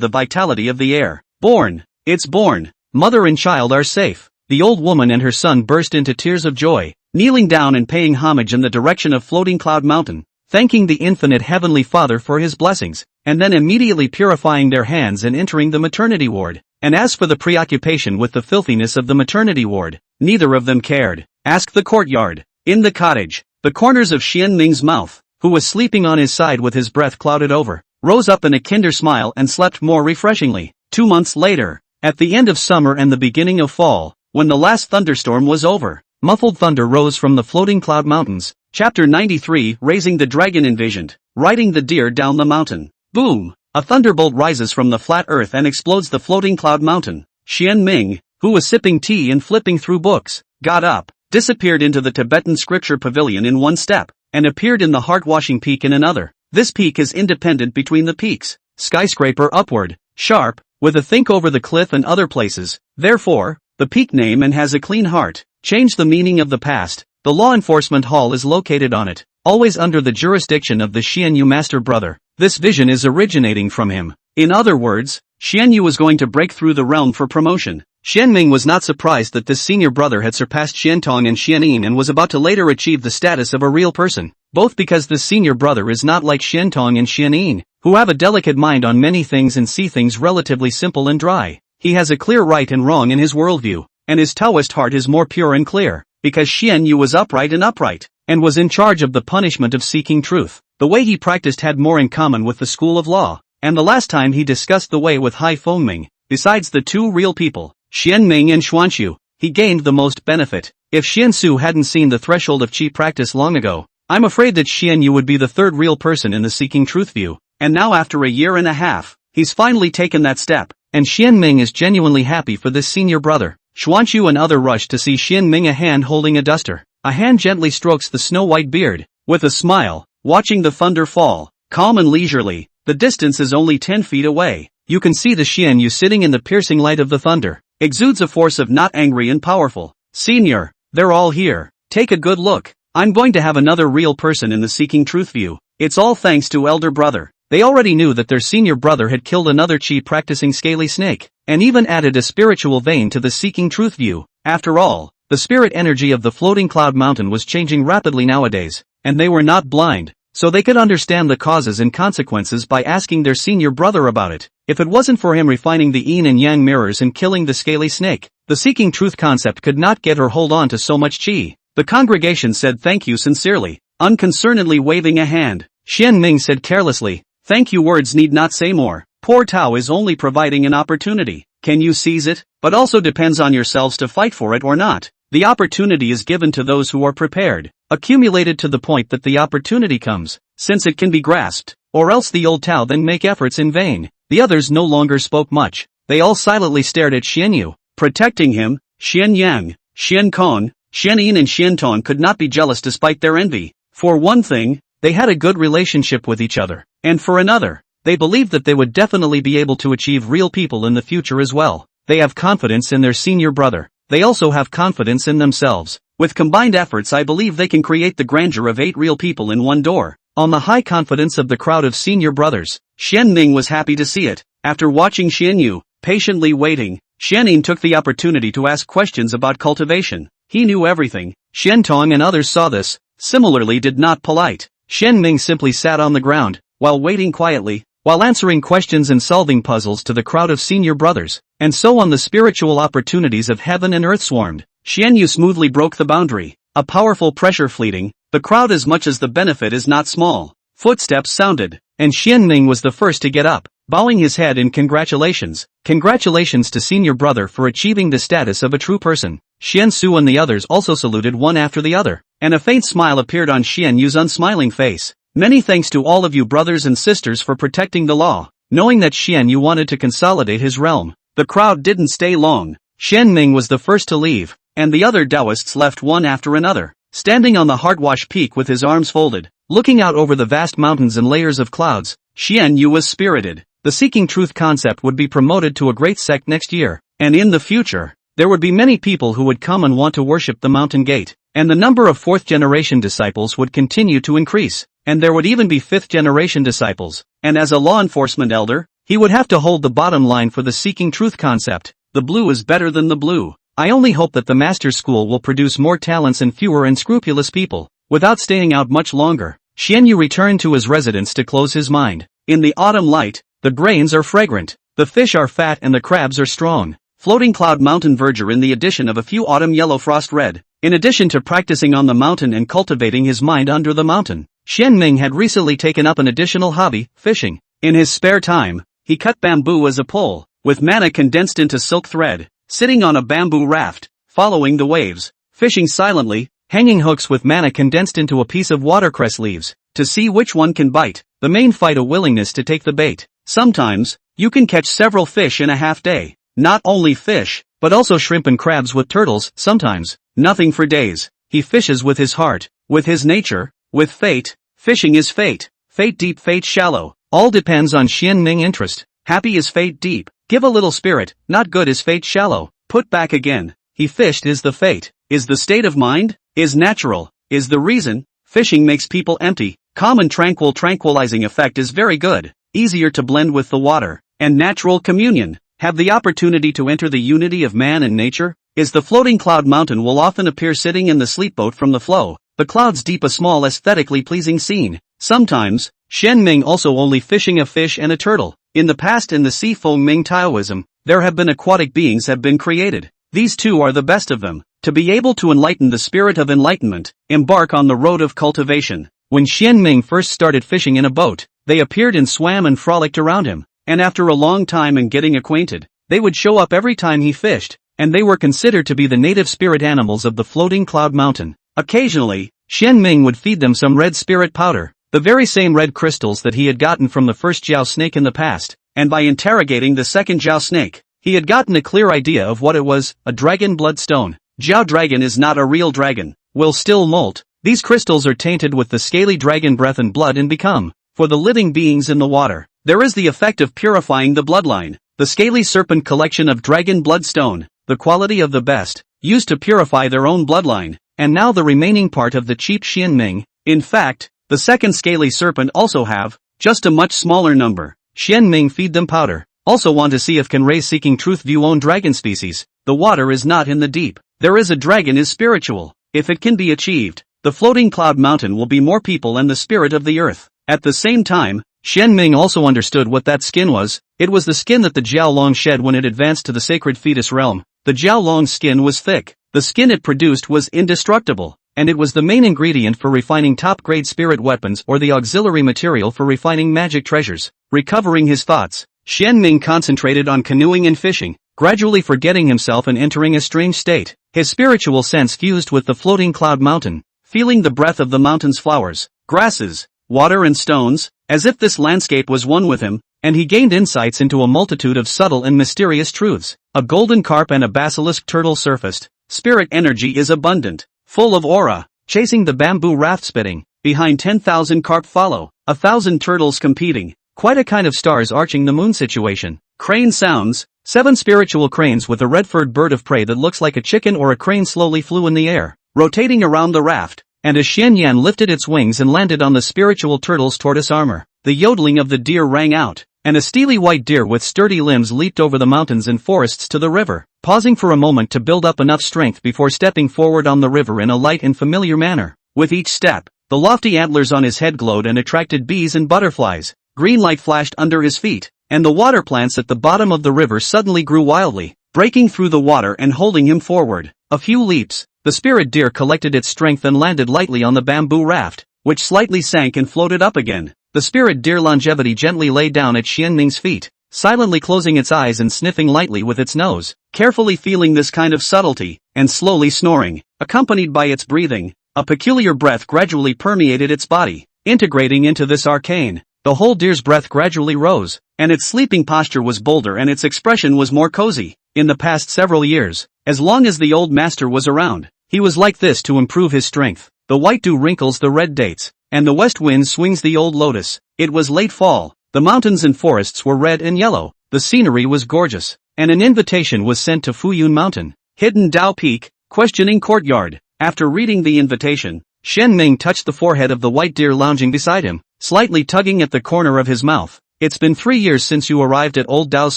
vitality of the air. Born, it's born, mother and child are safe. The old woman and her son burst into tears of joy, kneeling down and paying homage in the direction of floating cloud mountain, thanking the infinite heavenly Father for his blessings, and then immediately purifying their hands and entering the maternity ward. And as for the preoccupation with the filthiness of the maternity ward, neither of them cared. Ask the courtyard. In the cottage, the corners of Xianming's mouth, who was sleeping on his side with his breath clouded over, rose up in a kinder smile and slept more refreshingly. 2 months later, at the end of summer and the beginning of fall, when the last thunderstorm was over, muffled thunder rose from the floating cloud mountains. Chapter 93 Raising the Dragon envisioned, riding the deer down the mountain. Boom! A thunderbolt rises from the flat earth and explodes the floating cloud mountain. Xianming, who was sipping tea and flipping through books, got up, disappeared into the Tibetan scripture pavilion in one step, and appeared in the heart-washing peak in another. This peak is independent between the peaks, skyscraper upward, sharp, with a think over the cliff and other places, therefore, the peak name and has a clean heart. Change the meaning of the past. The law enforcement hall is located on it, always under the jurisdiction of the Xianyu master brother. This vision is originating from him. In other words, Xianyu was going to break through the realm for promotion. Xianming was not surprised that this senior brother had surpassed Xiantong and Xianin and was about to later achieve the status of a real person, both because this senior brother is not like Xiantong and Xianin, who have a delicate mind on many things and see things relatively simple and dry. He has a clear right and wrong in his worldview, and his Taoist heart is more pure and clear. because Xian Yu was upright, and was in charge of the punishment of seeking truth. The way he practiced had more in common with the school of law, and the last time he discussed the way with Hai Fengming, besides the two real people, Xianming and Xuanxu, he gained the most benefit. If Xiansu hadn't seen the threshold of qi practice long ago, I'm afraid that Xian Yu would be the third real person in the seeking truth view, and now after a year and a half, he's finally taken that step, and Xianming is genuinely happy for this senior brother. Xuanxu and other rush to see Xianming, a hand holding a duster. A hand gently strokes the snow-white beard, with a smile, watching the thunder fall, calm and leisurely. The distance is only 10 feet away. You can see the Xian Yu sitting in the piercing light of the thunder. Exudes a force of not angry and powerful. Senior, they're all here. Take a good look. I'm going to have another real person in the seeking truth view. It's all thanks to elder brother. They already knew that their senior brother had killed another qi practicing scaly snake, and even added a spiritual vein to the seeking truth view. After all, the spirit energy of the floating cloud mountain was changing rapidly nowadays, and they were not blind, so they could understand the causes and consequences by asking their senior brother about it. If it wasn't for him refining the yin and yang mirrors and killing the scaly snake, the seeking truth concept could not get or hold on to so much qi. The congregation said thank you sincerely, unconcernedly waving a hand. Xian Ming said carelessly, thank you, words need not say more. Poor Tao is only providing an opportunity. Can you seize it? But also depends on yourselves to fight for it or not. The opportunity is given to those who are prepared, accumulated to the point that the opportunity comes, since it can be grasped, or else the old Tao then make efforts in vain. The others no longer spoke much. They all silently stared at Xian Yu, protecting him. Xian Yang, Xian Kong, Xian Yin and Xian Tong could not be jealous despite their envy. For one thing, they had a good relationship with each other, and for another, they believed that they would definitely be able to achieve real people in the future as well. They have confidence in their senior brother. They also have confidence in themselves. With combined efforts, I believe they can create the grandeur of 8 real people in one door. On the high confidence of the crowd of senior brothers, Xian Ning was happy to see it. After watching Xian Yu, patiently waiting, Xian Yin took the opportunity to ask questions about cultivation. He knew everything. Xian Tong and others saw this, similarly did not polite. Xian Ming simply sat on the ground, while waiting quietly, while answering questions and solving puzzles to the crowd of senior brothers, and so on the spiritual opportunities of heaven and earth swarmed. Xian Yu smoothly broke the boundary, a powerful pressure fleeting, the crowd as much as the benefit is not small. Footsteps sounded, and Xian Ming was the first to get up, bowing his head in congratulations. Congratulations to senior brother for achieving the status of a true person. Xian Su and the others also saluted one after the other, and a faint smile appeared on Xian Yu's unsmiling face. Many thanks to all of you brothers and sisters for protecting the law. Knowing that Xian Yu wanted to consolidate his realm, the crowd didn't stay long. Xian Ming was the first to leave, and the other Taoists left one after another. Standing on the Heartwash Peak with his arms folded, looking out over the vast mountains and layers of clouds, Xian Yu was spirited. The seeking truth concept would be promoted to a great sect next year, and in the future, there would be many people who would come and want to worship the mountain gate, and the number of 4th-generation disciples would continue to increase. And there would even be 5th-generation disciples, and as a law enforcement elder, he would have to hold the bottom line for the seeking truth concept. The blue is better than the blue. I only hope that the master's school will produce more talents and fewer unscrupulous people. Without staying out much longer, Xian Yu returned to his residence to close his mind. In the autumn light, the grains are fragrant, the fish are fat and the crabs are strong. Floating cloud mountain verdure in the addition of a few autumn yellow frost red. In addition to practicing on the mountain and cultivating his mind under the mountain, Xian Ming had recently taken up an additional hobby, fishing. In his spare time, he cut bamboo as a pole, with mana condensed into silk thread, sitting on a bamboo raft, following the waves, fishing silently, hanging hooks with mana condensed into a piece of watercress leaves, to see which one can bite. The main fight a willingness to take the bait. Sometimes, you can catch several fish in a half day. Not only fish, but also shrimp and crabs with turtles, sometimes, nothing for days. He fishes with his heart, with his nature, with fate. Fishing is fate. Fate deep, fate shallow. All depends on Xian Ming interest. Happy is fate deep. Give a little spirit. Not good is fate shallow. Put back again. He fished is the fate. Is the state of mind? Is natural. Is the reason. Fishing makes people empty. Calm and tranquilizing effect is very good. Easier to blend with the water. And natural communion. Have the opportunity to enter the unity of man and nature. Is the floating cloud mountain will often appear sitting in the sleepboat from the flow. The clouds deep a small aesthetically pleasing scene. Sometimes, Xian Ming also only fishing a fish and a turtle. In the past in the Si Feng Ming Taoism, there have been aquatic beings have been created. These two are the best of them. To be able to enlighten the spirit of enlightenment, embark on the road of cultivation. When Xianming first started fishing in a boat, they appeared and swam and frolicked around him, and after a long time and getting acquainted, they would show up every time he fished, and they were considered to be the native spirit animals of the floating cloud mountain. Occasionally, Xianming would feed them some red spirit powder, the very same red crystals that he had gotten from the first Jiao snake in the past, and by interrogating the second Jiao snake, he had gotten a clear idea of what it was, a dragon bloodstone. Jiao dragon is not a real dragon, will still molt. These crystals are tainted with the scaly dragon breath and blood and become, for the living beings in the water, there is the effect of purifying the bloodline. The scaly serpent collection of dragon bloodstone, the quality of the best, used to purify their own bloodline, and now the remaining part of the cheap Xianming. In fact, the second scaly serpent also have, just a much smaller number. Xianming feed them powder. Also want to see if can raise seeking truth view own dragon species. The water is not in the deep. There is a dragon is spiritual. If it can be achieved, the floating cloud mountain will be more people and the spirit of the earth. At the same time, Xianming also understood what that skin was. It was the skin that the Jiaolong shed when it advanced to the sacred fetus realm. The Jiaolong's skin was thick. The skin it produced was indestructible, and it was the main ingredient for refining top-grade spirit weapons or the auxiliary material for refining magic treasures. Recovering his thoughts, Xianming concentrated on canoeing and fishing, gradually forgetting himself and entering a strange state. His spiritual sense fused with the floating cloud mountain, feeling the breath of the mountain's flowers, grasses, water and stones, as if this landscape was one with him, and he gained insights into a multitude of subtle and mysterious truths. A golden carp and a basilisk turtle surfaced. Spirit energy is abundant, full of aura, chasing the bamboo raft spitting. Behind 10,000 carp follow, 1,000 turtles competing. Quite a kind of stars arching the moon situation. Crane sounds. 7 spiritual cranes with a red-furred bird of prey that looks like a chicken or a crane slowly flew in the air, rotating around the raft, and as Xianyan lifted its wings and landed on the spiritual turtle's tortoise armor, the yodeling of the deer rang out, and a steely white deer with sturdy limbs leaped over the mountains and forests to the river, pausing for a moment to build up enough strength before stepping forward on the river in a light and familiar manner. With each step, the lofty antlers on his head glowed and attracted bees and butterflies. Green light flashed under his feet, and the water plants at the bottom of the river suddenly grew wildly, breaking through the water and holding him forward. A few leaps, the spirit deer collected its strength and landed lightly on the bamboo raft, which slightly sank and floated up again. The spirit deer longevity gently lay down at Xianming's feet, silently closing its eyes and sniffing lightly with its nose, carefully feeling this kind of subtlety, and slowly snoring, accompanied by its breathing. A peculiar breath gradually permeated its body, integrating into this arcane. The whole deer's breath gradually rose, and its sleeping posture was bolder and its expression was more cozy. In the past several years, as long as the old master was around, he was like this to improve his strength. The white dew wrinkles the red dates, and the west wind swings the old lotus. It was late fall, the mountains and forests were red and yellow, the scenery was gorgeous, and an invitation was sent to Fuyun Mountain, hidden Dao Peak, questioning courtyard. After reading the invitation, Xianming touched the forehead of the white deer lounging beside him, slightly tugging at the corner of his mouth. It's been 3 years since you arrived at old Dao's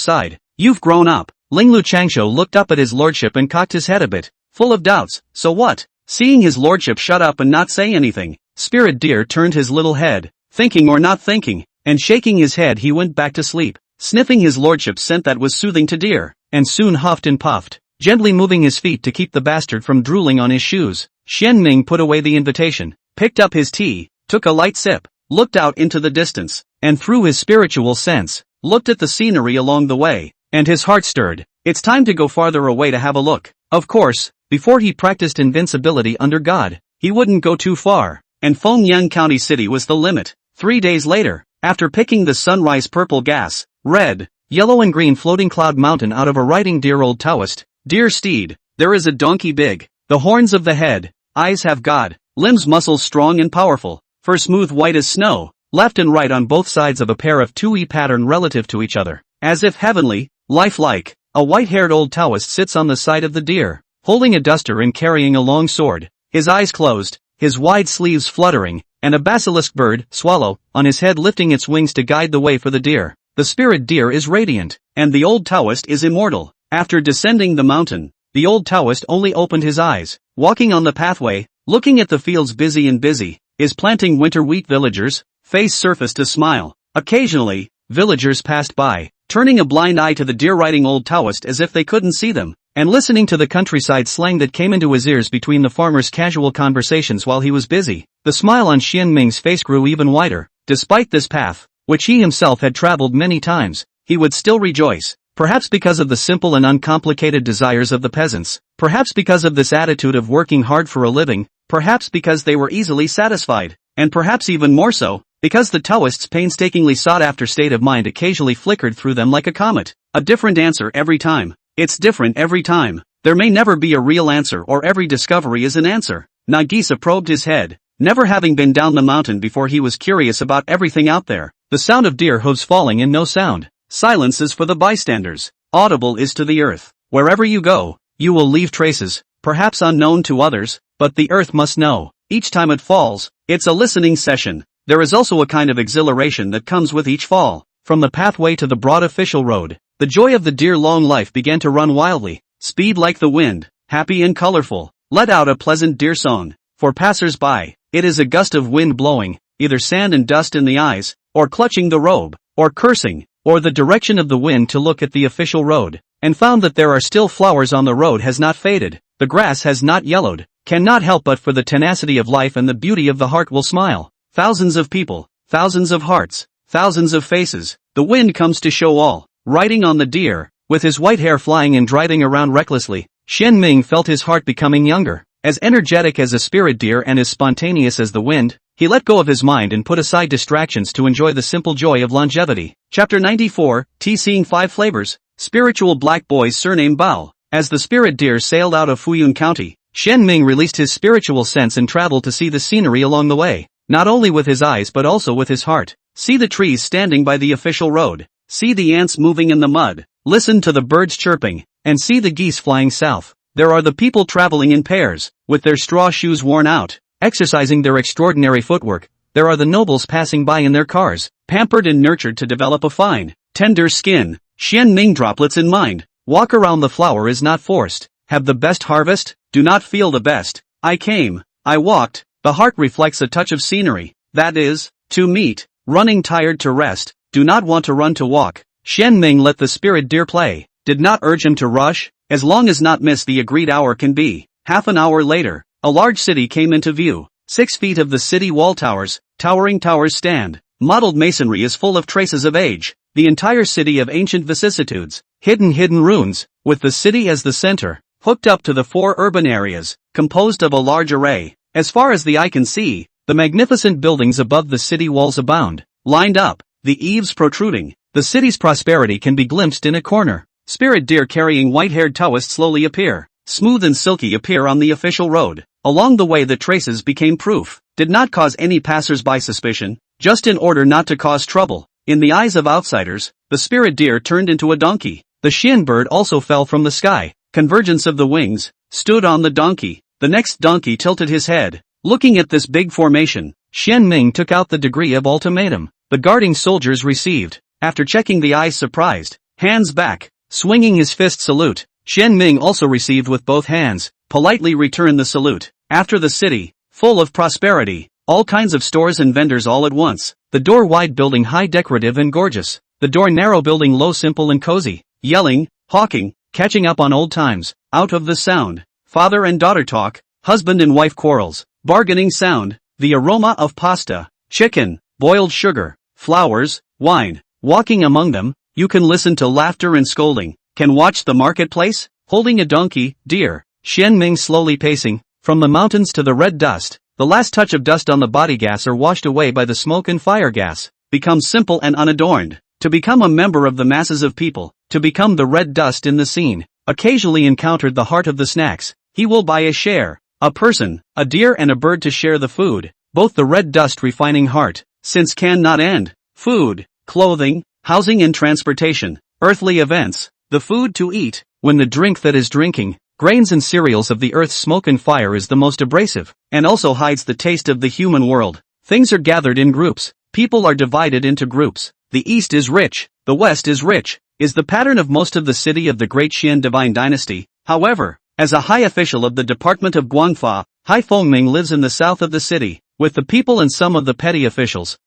side. You've grown up. Linglu Changsho looked up at his lordship and cocked his head a bit, full of doubts. So what? Seeing his lordship shut up and not say anything, Spirit Deer turned his little head, thinking or not thinking, and shaking his head he went back to sleep, sniffing his lordship's scent that was soothing to Deer, and soon huffed and puffed, gently moving his feet to keep the bastard from drooling on his shoes. Xianming put away the invitation, picked up his tea, took a light sip, looked out into the distance, and through his spiritual sense, looked at the scenery along the way, and his heart stirred. It's time to go farther away to have a look. Of course, before he practiced invincibility under God, he wouldn't go too far, and Fengyang County City was the limit. 3 days later, after picking the sunrise purple gas, red, yellow and green floating cloud mountain out of a riding deer old Taoist, deer steed, there is a donkey big, the horns of the head, eyes have God, limbs muscles strong and powerful, fur smooth white as snow, left and right on both sides of a pair of 2E pattern relative to each other, as if heavenly, lifelike. A white-haired old Taoist sits on the side of the deer, holding a duster and carrying a long sword, his eyes closed, his wide sleeves fluttering, and a basilisk bird, swallow, on his head lifting its wings to guide the way for the deer. The spirit deer is radiant, and the old Taoist is immortal. After descending the mountain, the old Taoist only opened his eyes, walking on the pathway, looking at the fields busy, is planting winter wheat. Villagers' face surfaced a smile. Occasionally, villagers passed by, turning a blind eye to the deer riding old Taoist as if they couldn't see them. and listening to the countryside slang that came into his ears between the farmers' casual conversations while he was busy. The smile on Xian Ming's face grew even wider. Despite this path, which he himself had traveled many times, he would still rejoice. Perhaps because of the simple and uncomplicated desires of the peasants, perhaps because of this attitude of working hard for a living, perhaps because they were easily satisfied, and perhaps even more so, because the Taoists' painstakingly sought-after state of mind occasionally flickered through them like a comet. A different answer every time. It's different every time. There may never be a real answer, or every discovery is an answer. Nagisa probed his head. Never having been down the mountain before, he was curious about everything out there. The sound of deer hooves falling and no sound. Silence is for the bystanders. Audible is to the earth. Wherever you go, you will leave traces, perhaps unknown to others, but the earth must know. Each time it falls, it's a listening session. There is also a kind of exhilaration that comes with each fall. From the pathway to the broad official road, the joy of the deer-long life began to run wildly. Speed like the wind, happy and colorful, let out a pleasant deer song. For passers-by, it is a gust of wind blowing, either sand and dust in the eyes, or clutching the robe, or cursing, or the direction of the wind to look at the official road, and found that there are still flowers on the road has not faded, the grass has not yellowed, cannot help but for the tenacity of life and the beauty of the heart will smile. Thousands of people, thousands of hearts, thousands of faces, the wind comes to show all. Riding on the deer, with his white hair flying and driving around recklessly, Xian Ming felt his heart becoming younger. As energetic as a spirit deer and as spontaneous as the wind, he let go of his mind and put aside distractions to enjoy the simple joy of longevity. Chapter 94, Tea Seeing 5 Flavors. Spiritual Black Boy's surname Bao. As the spirit deer sailed out of Fuyun County, Xian Ming released his spiritual sense and traveled to see the scenery along the way, not only with his eyes but also with his heart. See the trees standing by the official road. See the ants moving in the mud. Listen to the birds chirping, and see the geese flying south. There are the people traveling in pairs, with their straw shoes worn out, exercising their extraordinary footwork. There are the nobles passing by in their cars, pampered and nurtured to develop a fine, tender skin. Xian Ming droplets in mind. Walk around the flower is not forced. Have the best harvest? Do not feel the best. I came. I walked. The heart reflects a touch of scenery. That is, to meet. Running tired to rest. Do not want to run to walk. Xian Ming let the spirit deer play. Did not urge him to rush. As long as not miss the agreed hour can be. Half an hour later, a large city came into view. 6 feet of the city wall towers, towering towers stand. Mottled masonry is full of traces of age. The entire city of ancient vicissitudes. Hidden ruins, with the city as the center, hooked up to the 4 urban areas, composed of a large array. As far as the eye can see, the magnificent buildings above the city walls abound. Lined up, the eaves protruding, the city's prosperity can be glimpsed in a corner. Spirit deer carrying white-haired Taoists slowly appear. Smooth and silky appear on the official road. Along the way the traces became proof. Did not cause any passers-by suspicion, just in order not to cause trouble. In the eyes of outsiders, the spirit deer turned into a donkey. The Xian bird also fell from the sky. Convergence of the wings, stood on the donkey. The next donkey tilted his head. Looking at this big formation, Xian Ming took out the degree of ultimatum. The guarding soldiers received. After checking the eyes surprised, hands back, swinging his fist salute, Xian Ming also received with both hands, politely returned the salute. After the city, full of prosperity, all kinds of stores and vendors all at once. The door wide building high decorative and gorgeous. The door narrow building low simple and cozy. Yelling, hawking, catching up on old times, out of the sound. Father and daughter talk, husband and wife quarrels, bargaining sound, the aroma of pasta, chicken, boiled sugar, flowers, wine. Walking among them, you can listen to laughter and scolding, can watch the marketplace, holding a donkey, deer. Xian Ming slowly pacing, from the mountains to the red dust, the last touch of dust on the body gas are washed away by the smoke and fire gas, become simple and unadorned, to become a member of the masses of people, to become the red dust in the scene. Occasionally encountered the heart of the snacks, he will buy a share, a person, a deer and a bird to share the food, both the red dust refining heart, since can not end, food, clothing, housing and transportation, earthly events, the food to eat, when the drink that is drinking, grains and cereals of the earth's smoke and fire is the most abrasive, and also hides the taste of the human world. Things are gathered in groups, people are divided into groups, the east is rich, the west is rich, is the pattern of most of the city of the great Xian divine dynasty. However, as a high official of the department of Guangfa, Hai Fengming lives in the south of the city, with the people and some of the petty officials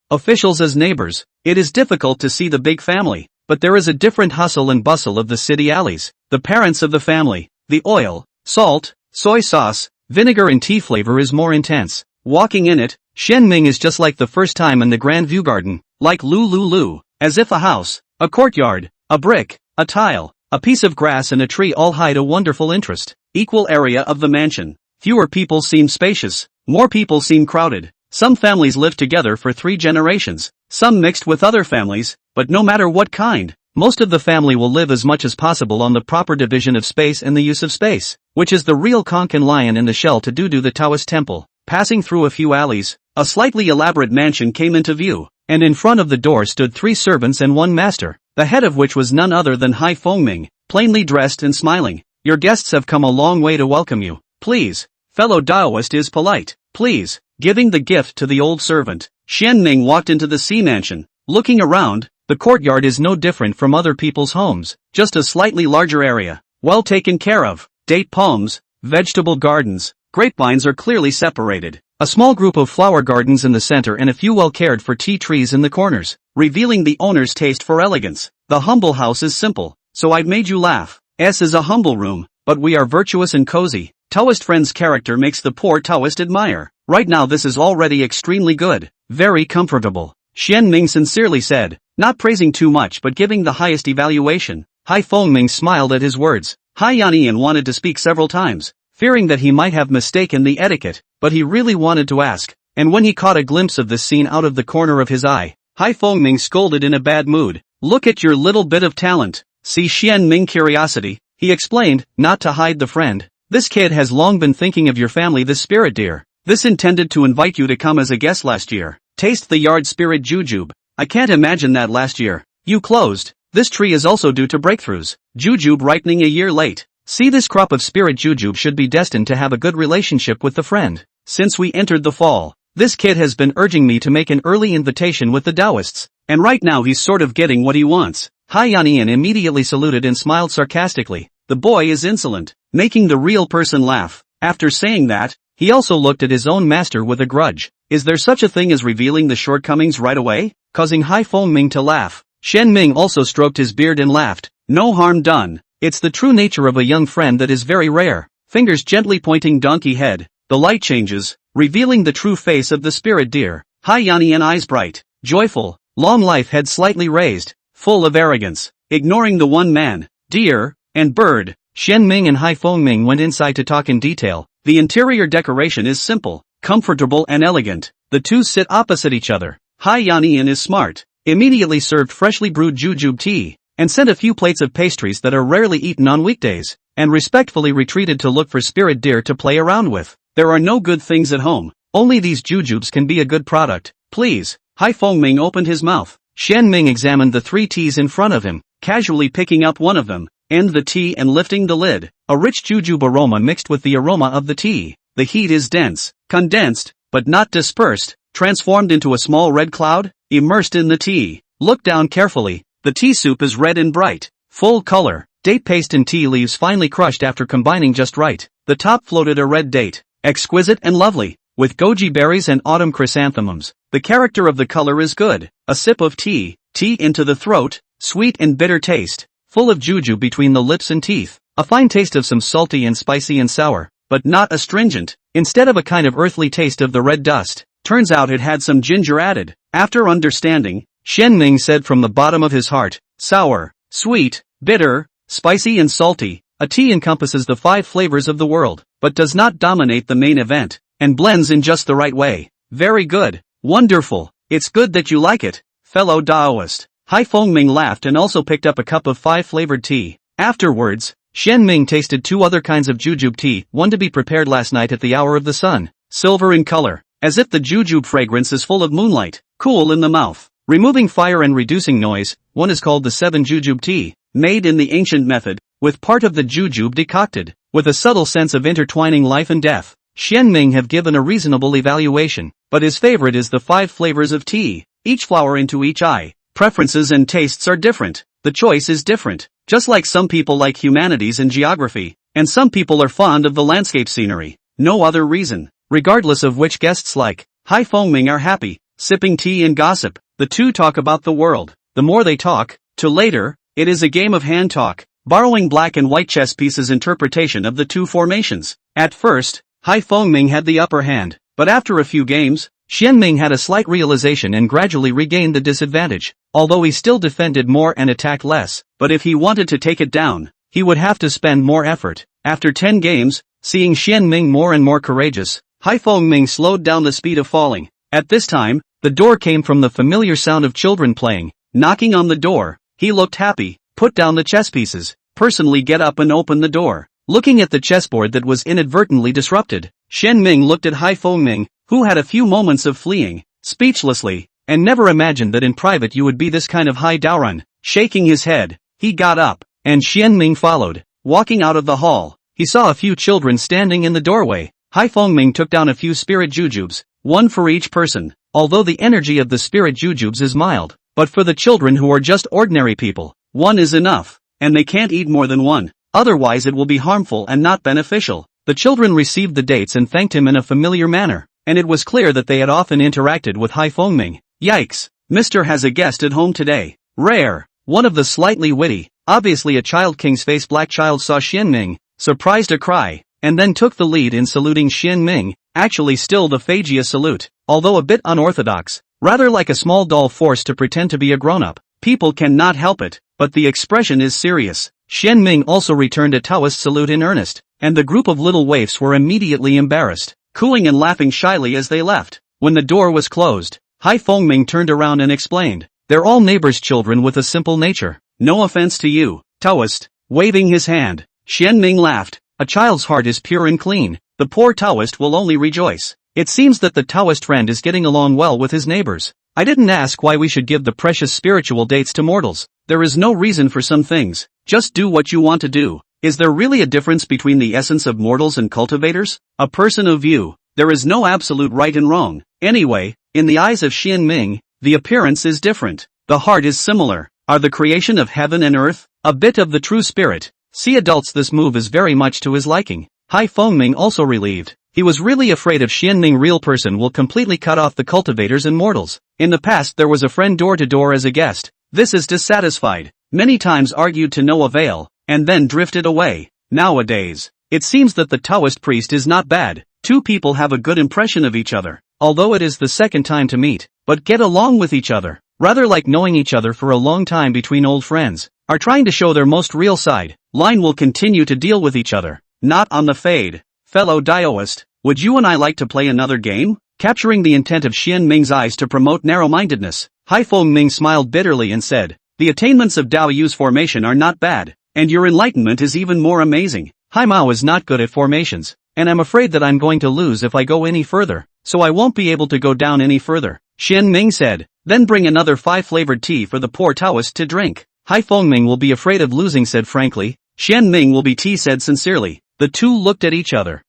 as neighbors. It is difficult to see the big family, but there is a different hustle and bustle of the city alleys. The parents of the family, The oil, salt, soy sauce, vinegar and tea flavor is more intense. Walking in it, Shen Ming is just like the first time in the Grand View Garden, like Lu, as if a house, a courtyard, a brick, a tile, a piece of grass and a tree all hide a wonderful interest. Equal area of the mansion. Fewer people seem spacious, more people seem crowded. Some families live together for 3 generations, some mixed with other families, but no matter what kind, most of the family will live as much as possible on the proper division of space and the use of space, which is the real conch and lion in the shell to do the Taoist temple. Passing through a few alleys, a slightly elaborate mansion came into view, and in front of the door stood 3 servants and 1 master, the head of which was none other than Hai Fengming, plainly dressed and smiling. Your guests have come a long way to welcome you. Please, fellow Taoist is polite. Please, giving the gift to the old servant. Shen Ming walked into the sea mansion. Looking around, the courtyard is no different from other people's homes, just a slightly larger area, well taken care of. Date palms, vegetable gardens, grapevines are clearly separated. A small group of flower gardens in the center and a few well-cared-for tea trees in the corners, revealing the owner's taste for elegance. The humble house is simple, so I've made you laugh. S is a humble room, but we are virtuous and cozy. Taoist friend's character makes the poor Taoist admire. Right now this is already extremely good, very comfortable. Shen Ming sincerely said, not praising too much but giving the highest evaluation. Hai Fengming smiled at his words. Hai Yannian wanted to speak several times, fearing that he might have mistaken the etiquette, but he really wanted to ask, and when he caught a glimpse of this scene out of the corner of his eye, Hai Fengming scolded in a bad mood. Look at your little bit of talent. See Shen Ming curiosity, he explained, not to hide the friend. This kid has long been thinking of your family, this spirit deer. This intended to invite you to come as a guest last year. Taste the yard spirit jujube. I can't imagine that last year you closed. This tree is also due to breakthroughs. Jujube ripening a year late. See, this crop of spirit jujube should be destined to have a good relationship with the friend. Since we entered the fall, this kid has been urging me to make an early invitation with the Taoists, and right now he's sort of getting what he wants. Hai Yannian immediately saluted and smiled sarcastically. The boy is insolent, making the real person laugh. After saying that, he also looked at his own master with a grudge. Is there such a thing as revealing the shortcomings right away? Causing Hai Fengming to laugh. Shen Ming also stroked his beard and laughed. No harm done. It's the true nature of a young friend that is very rare. Fingers gently pointing donkey head. The light changes, revealing the true face of the spirit deer. Hai Yannian eyes bright, joyful, long life head slightly raised, full of arrogance. Ignoring the one man, deer, and bird, Shen Ming and Hai Fengming went inside to talk in detail. The interior decoration is simple, comfortable and elegant. The two sit opposite each other. Hai Yannian is smart, immediately served freshly brewed jujube tea, and sent a few plates of pastries that are rarely eaten on weekdays, and respectfully retreated to look for spirit deer to play around with. There are no good things at home, only these jujubes can be a good product. Please. Hai Fengming opened his mouth. Shen Ming examined the 3 teas in front of him, casually picking up one of them, and the tea and lifting the lid. A rich jujube aroma mixed with the aroma of the tea. The heat is dense, condensed, but not dispersed, transformed into a small red cloud, immersed in the tea. Look down carefully. The tea soup is red and bright, full color, date paste and tea leaves finely crushed after combining just right. The top floated a red date, exquisite and lovely, with goji berries and autumn chrysanthemums. The character of the color is good. A sip of tea into the throat, sweet and bitter taste, full of jujube between the lips and teeth. A fine taste of some salty and spicy and sour, but not astringent, instead of a kind of earthly taste of the red dust. Turns out it had some ginger added. After understanding, Shen Ming said from the bottom of his heart, sour, sweet, bitter, spicy and salty. A tea encompasses the 5 flavors of the world, but does not dominate the main event, and blends in just the right way. Very good. Wonderful. It's good that you like it, fellow Taoist. Hai Fengming laughed and also picked up a cup of 5-flavored tea. Afterwards, Shen Ming tasted 2 other kinds of jujube tea, one to be prepared last night at the hour of the sun, silver in color, as if the jujube fragrance is full of moonlight, cool in the mouth, removing fire and reducing noise. One is called the 7 jujube tea, made in the ancient method, with part of the jujube decocted, with a subtle sense of intertwining life and death. Shen Ming have given a reasonable evaluation, but his favorite is the 5 flavors of tea, each flower into each eye. Preferences and tastes are different. The choice is different. Just like some people like humanities and geography, and some people are fond of the landscape scenery. No other reason. Regardless of which guests like, Hai Fengming are happy, sipping tea and gossip. The two talk about the world. The more they talk, to later, it is a game of hand talk. borrowing black and white chess pieces' interpretation of the two formations. At first, Hai Fengming had the upper hand, but after a few games, Xianming had a slight realization and gradually regained the disadvantage, although he still defended more and attacked less, but if he wanted to take it down, he would have to spend more effort. After 10 games, seeing Xianming more and more courageous, Hai Fengming slowed down the speed of falling. At this time, the door came from the familiar sound of children playing. Knocking on the door, he looked happy, put down the chess pieces, personally get up and open the door. Looking at the chessboard that was inadvertently disrupted, Xianming looked at Hai Fengming, who had a few moments of fleeing, speechlessly, and never imagined that in private you would be this kind of high Daoran. Shaking his head, he got up, and Xianming followed. Walking out of the hall, he saw a few children standing in the doorway. Hai Fengming took down a few spirit jujubes, one for each person, although the energy of the spirit jujubes is mild, but for the children who are just ordinary people, one is enough, and they can't eat more than one, otherwise it will be harmful and not beneficial. The children received the dates and thanked him in a familiar manner, and it was clear that they had often interacted with Hai Fengming. Yikes! Mr. has a guest at home today. Rare. One of the slightly witty, obviously a child king's face black child saw Xianming, surprised a cry, and then took the lead in saluting Xianming, actually still the Phagia salute, although a bit unorthodox, rather like a small doll forced to pretend to be a grown-up. People cannot help it, but the expression is serious. Xianming also returned a Taoist salute in earnest, and the group of little waifs were immediately embarrassed, cooing and laughing shyly as they left. When the door was closed, Hai Fengming turned around and explained, "They're all neighbors' children with a simple nature. No offense to you, Taoist." Waving his hand, Xianming laughed. "A child's heart is pure and clean. The poor Taoist will only rejoice. It seems that the Taoist friend is getting along well with his neighbors. I didn't ask why we should give the precious spiritual dates to mortals. There is no reason for some things. Just do what you want to do. Is there really a difference between the essence of mortals and cultivators? A person of view. There is no absolute right and wrong. Anyway, in the eyes of Xianming, the appearance is different. The heart is similar. Are the creation of heaven and earth, a bit of the true spirit. See adults, this move is very much to his liking." Hai Fengming also relieved. He was really afraid of Xianming real person will completely cut off the cultivators and mortals. In the past there was a friend door to door as a guest. This is dissatisfied. Many times argued to no avail, and then drifted away. Nowadays, it seems that the Taoist priest is not bad. Two people have a good impression of each other, although it is the second time to meet, but get along with each other, rather like knowing each other for a long time between old friends, are trying to show their most real side. Line will continue to deal with each other, not on the fade. Fellow Taoist, would you and I like to play another game? Capturing the intent of Xianming's eyes to promote narrow-mindedness, Hai Fengming smiled bitterly and said, "The attainments of Dao Yu's formation are not bad, and your enlightenment is even more amazing. Hai Mao is not good at formations, and I'm afraid that I'm going to lose if I go any further, so I won't be able to go down any further." Xianming said, "Then bring another 5-flavored tea for the poor Taoist to drink." Hai Fengming will be afraid of losing, said frankly. Xianming will be tea, said sincerely. The two looked at each other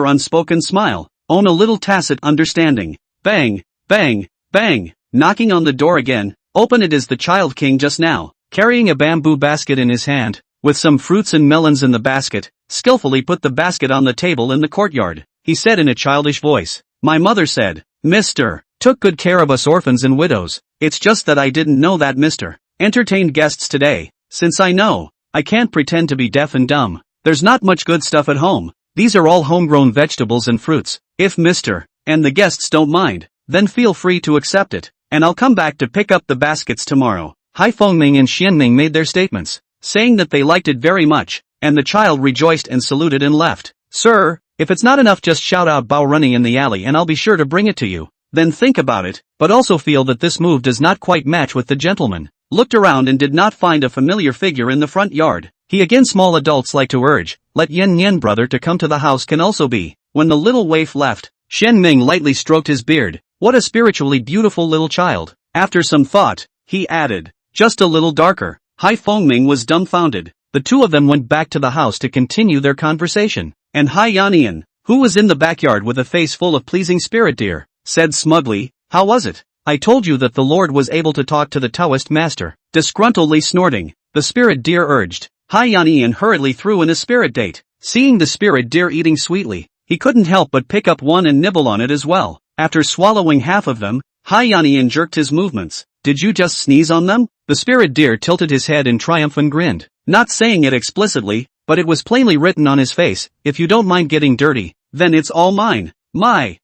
unspoken smile, own a little tacit understanding. Bang, bang, bang, knocking on the door again. Open it is the child king just now, carrying a bamboo basket in his hand, with some fruits and melons in the basket, skillfully put the basket on the table in the courtyard. He said in a childish voice, "My mother said, Mr. took good care of us orphans and widows. It's just that I didn't know that Mr. entertained guests today. Since I know, I can't pretend to be deaf and dumb. There's not much good stuff at home. These are all homegrown vegetables and fruits. If Mr. and the guests don't mind, then feel free to accept it, and I'll come back to pick up the baskets tomorrow." Hai Fengming and Xianming made their statements, saying that they liked it very much, and the child rejoiced and saluted and left. "Sir, if it's not enough, just shout out Bao running in the alley and I'll be sure to bring it to you. Then think about it, but also feel that this move does not quite match with the gentleman." Looked around and did not find a familiar figure in the front yard. He again small adults like to urge, "Let Yen brother to come to the house can also be." When the little waif left, Xianming lightly stroked his beard. What a spiritually beautiful little child. After some thought, he added, "Just a little darker." Hai Fengming was dumbfounded. The two of them went back to the house to continue their conversation, and Hai Yannian, who was in the backyard with a face full of pleasing spirit deer, said smugly, "How was it? I told you that the Lord was able to talk to the Taoist master." Disgruntledly snorting, the spirit deer urged. Hai Yannian hurriedly threw in a spirit date. Seeing the spirit deer eating sweetly, he couldn't help but pick up one and nibble on it as well. After swallowing half of them, Hai Yannian jerked his movements. "Did you just sneeze on them?" The spirit deer tilted his head in triumph and grinned. Not saying it explicitly, but it was plainly written on his face, "If you don't mind getting dirty, then it's all mine." My.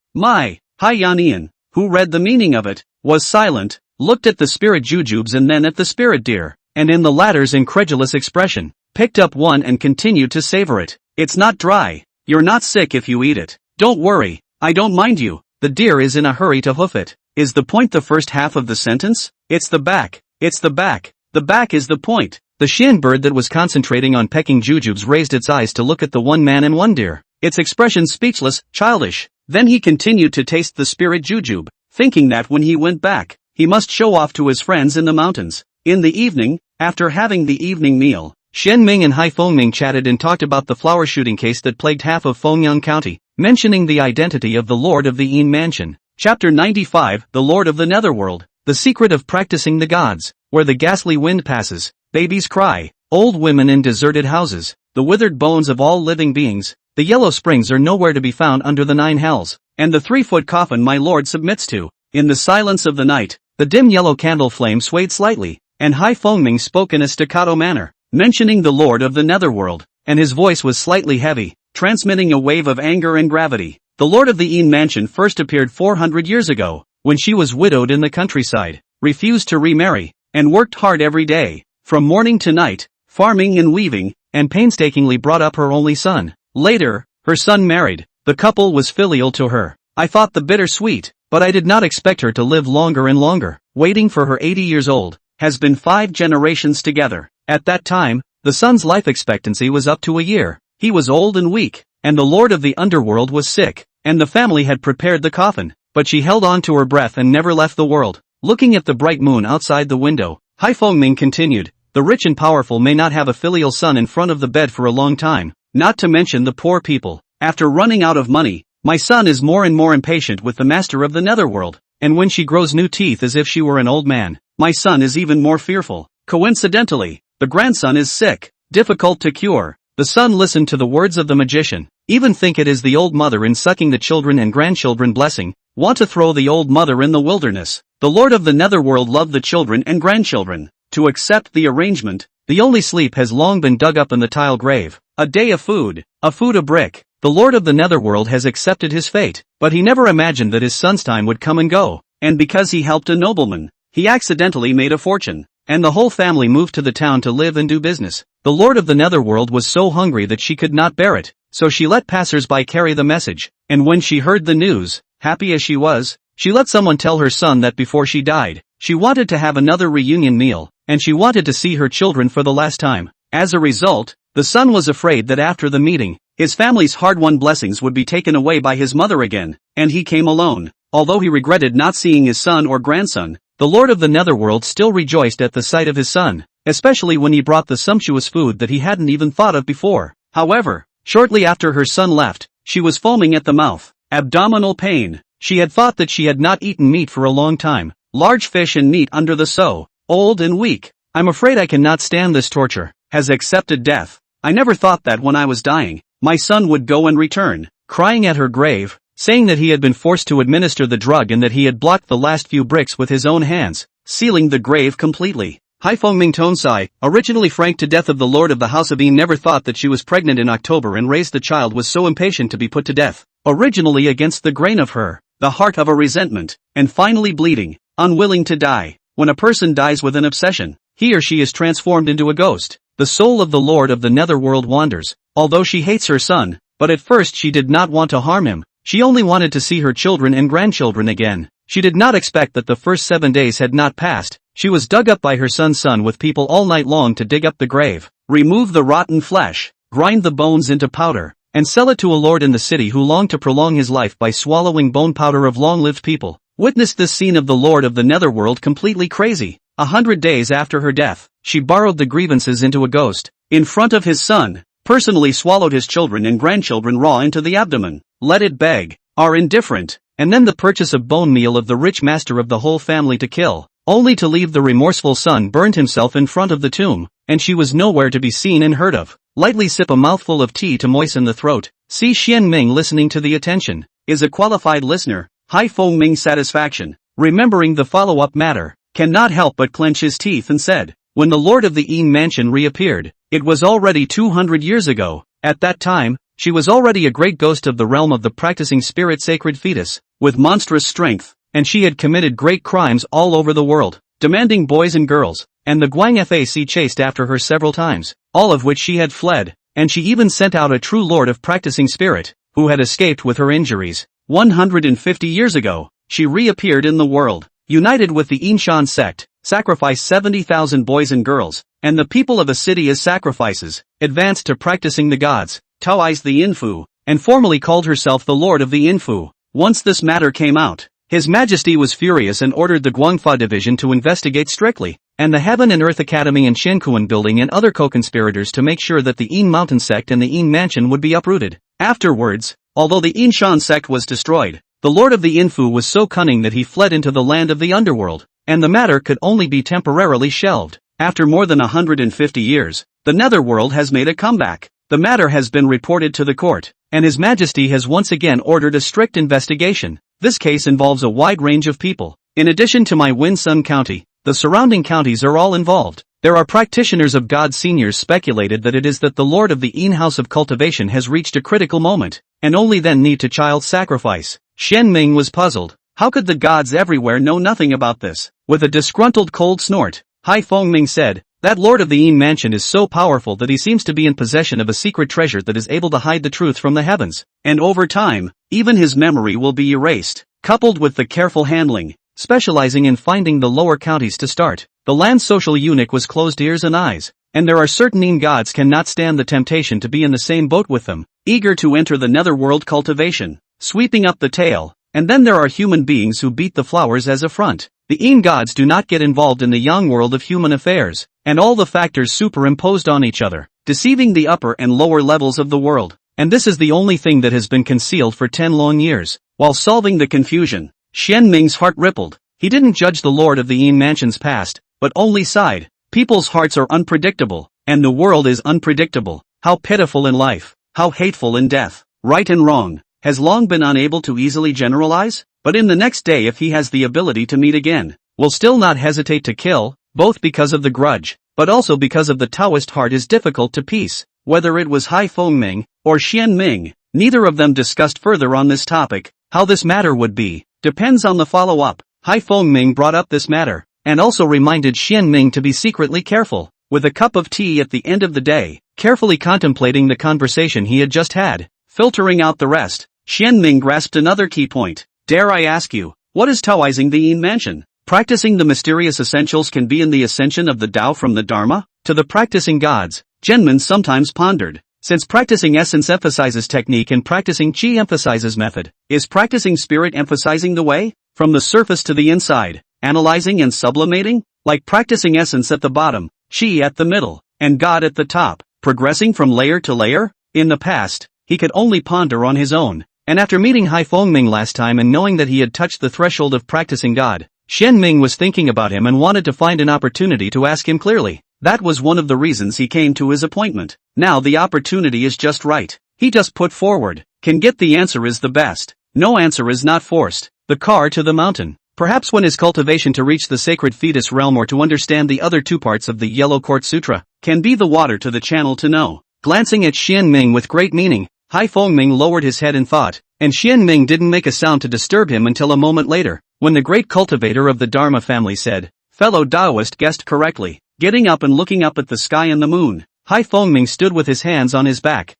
Hyanian, who read the meaning of it, was silent, looked at the spirit jujubes and then at the spirit deer, and in the latter's incredulous expression, picked up one and continued to savor it. "It's not dry. You're not sick if you eat it. Don't worry, I don't mind you. The deer is in a hurry to hoof it." Is the point the first half of the sentence? It's the back. It's the back. The back is the point. The shin bird that was concentrating on pecking jujubes raised its eyes to look at the one man and one deer, its expression speechless, childish. Then he continued to taste the spirit jujube, thinking that when he went back, he must show off to his friends in the mountains. In the evening, after having the evening meal, Shen Ming and Hai Fengming chatted and talked about the flower shooting case that plagued half of Fengyang County, mentioning the identity of the Lord of the Yin Mansion. Chapter 95, The Lord of the Netherworld, The Secret of Practicing the Gods. Where the ghastly wind passes, babies cry, old women in deserted houses, the withered bones of all living beings, the yellow springs are nowhere to be found under the 9 hells, and the 3-foot coffin my lord submits to. In the silence of the night, the dim yellow candle flame swayed slightly, and Hai Fengming spoke in a staccato manner, mentioning the Lord of the Netherworld, and his voice was slightly heavy, transmitting a wave of anger and gravity. The Lord of the Yin Mansion first appeared 400 years ago, when she was widowed in the countryside, refused to remarry, and worked hard every day, from morning to night, farming and weaving, and painstakingly brought up her only son. Later, her son married. The couple was filial to her. I thought the bittersweet, but I did not expect her to live longer and longer. Waiting for her 80 years old, has been 5 generations together. At that time, the son's life expectancy was up to a year. He was old and weak, and the Lord of the Underworld was sick, and the family had prepared the coffin, but she held on to her breath and never left the world. Looking at the bright moon outside the window, Hai Fengming continued, "The rich and powerful may not have a filial son in front of the bed for a long time, not to mention the poor people. After running out of money, my son is more and more impatient with the master of the netherworld, and when she grows new teeth as if she were an old man, my son is even more fearful. Coincidentally, the grandson is sick, difficult to cure." The son listened to the words of the magician, even think it is the old mother in sucking the children and grandchildren blessing, want to throw the old mother in the wilderness. The Lord of the Netherworld loved the children and grandchildren. To accept the arrangement, the only sleep has long been dug up in the tile grave. A day of food, a brick. The Lord of the Netherworld has accepted his fate, but he never imagined that his son's time would come and go, and because he helped a nobleman, he accidentally made a fortune, and the whole family moved to the town to live and do business. The Lord of the Netherworld was so hungry that she could not bear it, so she let passers-by carry the message, and when she heard the news, happy as she was, she let someone tell her son that before she died, she wanted to have another reunion meal, and she wanted to see her children for the last time. As a result, the son was afraid that after the meeting, his family's hard-won blessings would be taken away by his mother again, and he came alone. Although he regretted not seeing his son or grandson, the Lord of the Netherworld still rejoiced at the sight of his son, especially when he brought the sumptuous food that he hadn't even thought of before. However, shortly after her son left, she was foaming at the mouth, abdominal pain. She had thought that she had not eaten meat for a long time, large fish and meat under the so, old and weak. "I'm afraid I cannot stand this torture," has accepted death. "I never thought that when I was dying, my son would go and return," crying at her grave, saying that he had been forced to administer the drug and that he had blocked the last few bricks with his own hands, sealing the grave completely. Hai Fengming Tonsai, originally frank to death of the Lord of the House of Yin, never thought that she was pregnant in October and raised the child, was so impatient to be put to death, originally against the grain of her, the heart of a resentment, and finally bleeding, unwilling to die. When a person dies with an obsession, he or she is transformed into a ghost. The soul of the Lord of the Netherworld wanders, although she hates her son, but at first she did not want to harm him. She only wanted to see her children and grandchildren again. She did not expect that the first 7 days had not passed. She was dug up by her son's son with people all night long to dig up the grave, remove the rotten flesh, grind the bones into powder, and sell it to a lord in the city who longed to prolong his life by swallowing bone powder of long-lived people. Witnessed this scene of the Lord of the Netherworld completely crazy. 100 days after her death, she borrowed the grievances into a ghost, in front of his son, personally swallowed his children and grandchildren raw into the abdomen, let it beg, are indifferent, and then the purchase of bone meal of the rich master of the whole family to kill, only to leave the remorseful son burned himself in front of the tomb, and she was nowhere to be seen and heard of. Lightly sip a mouthful of tea to moisten the throat. See Xian Ming listening to the attention, is a qualified listener. Hai Fengming's satisfaction, remembering the follow-up matter, cannot help but clench his teeth and said, "When the Lord of the Yin Mansion reappeared, It was already 200 years ago. At that time, she was already a great ghost of the realm of the practicing spirit sacred fetus, with monstrous strength, and she had committed great crimes all over the world, demanding boys and girls, and the Guang Fac chased after her several times, all of which she had fled, and she even sent out a true lord of practicing spirit, who had escaped with her injuries. 150 years ago, she reappeared in the world, united with the Inshan sect, sacrificed 70,000 boys and girls, and the people of a city as sacrifices, advanced to practicing the gods, Taoized the Infu, and formally called herself the Lord of the Infu. Once this matter came out, His Majesty was furious and ordered the Guangfa Division to investigate strictly, and the Heaven and Earth Academy and Shenkuan Building and other co-conspirators to make sure that the Yin Mountain sect and the Yin Mansion would be uprooted. Afterwards, although the Inshan sect was destroyed, the Lord of the Infu was so cunning that he fled into the land of the underworld, and the matter could only be temporarily shelved. After more than 150 years, the netherworld has made a comeback. The matter has been reported to the court, and His Majesty has once again ordered a strict investigation. This case involves a wide range of people. In addition to my Winsun County, the surrounding counties are all involved. There are practitioners of God. Seniors speculated that it is that the Lord of the Yin House of Cultivation has reached a critical moment, and only then need to child sacrifice. Shen Ming was puzzled. How could the gods everywhere know nothing about this? With a disgruntled cold snort, Hai Fengming said, that Lord of the Yin Mansion is so powerful that he seems to be in possession of a secret treasure that is able to hide the truth from the heavens, and over time, even his memory will be erased. Coupled with the careful handling, specializing in finding the lower counties to start, the land's social eunuch was closed ears and eyes, and there are certain Yin gods cannot stand the temptation to be in the same boat with them, eager to enter the netherworld cultivation, sweeping up the tail, and then there are human beings who beat the flowers as a front. The Yin gods do not get involved in the yang world of human affairs, and all the factors superimposed on each other, deceiving the upper and lower levels of the world, and this is the only thing that has been concealed for 10 long years. While solving the confusion, Shen Ming's heart rippled. He didn't judge the Lord of the Yin Mansion's past, but only sighed. People's hearts are unpredictable, and the world is unpredictable. How pitiful in life, how hateful in death. Right and wrong has long been unable to easily generalize, but in the next day if he has the ability to meet again, will still not hesitate to kill, both because of the grudge, but also because of the Taoist heart is difficult to piece. Whether it was Hai Fengming or Shen Ming, neither of them discussed further on this topic. How this matter would be, depends on the follow-up. Hai Fengming brought up this matter, and also reminded Shen Ming to be secretly careful, with a cup of tea at the end of the day, carefully contemplating the conversation he had just had, filtering out the rest. Shen Ming grasped another key point. Dare I ask you, what is Taoizing the Yin Mansion? Practicing the mysterious essentials can be in the ascension of the Tao from the Dharma to the practicing gods. Zhenman sometimes pondered. Since practicing essence emphasizes technique and practicing qi emphasizes method, is practicing spirit emphasizing the way? From the surface to the inside, analyzing and sublimating? Like practicing essence at the bottom, qi at the middle, and God at the top, progressing from layer to layer? In the past, he could only ponder on his own, and after meeting Hai Fengming last time and knowing that he had touched the threshold of practicing God, Shen Ming was thinking about him and wanted to find an opportunity to ask him clearly. That was one of the reasons he came to his appointment. Now the opportunity is just right. He just put forward. Can get the answer is the best. No answer is not forced. The car to the mountain. Perhaps when his cultivation to reach the sacred fetus realm or to understand the other two parts of the Yellow Court Sutra, can be the water to the channel to know. Glancing at Shen Ming with great meaning, Hai Fengming lowered his head in thought, and Shen Ming didn't make a sound to disturb him until a moment later, when the great cultivator of the Dharma family said, "Fellow Taoist guessed correctly." Getting up and looking up at the sky and the moon, Hai Fengming stood with his hands on his back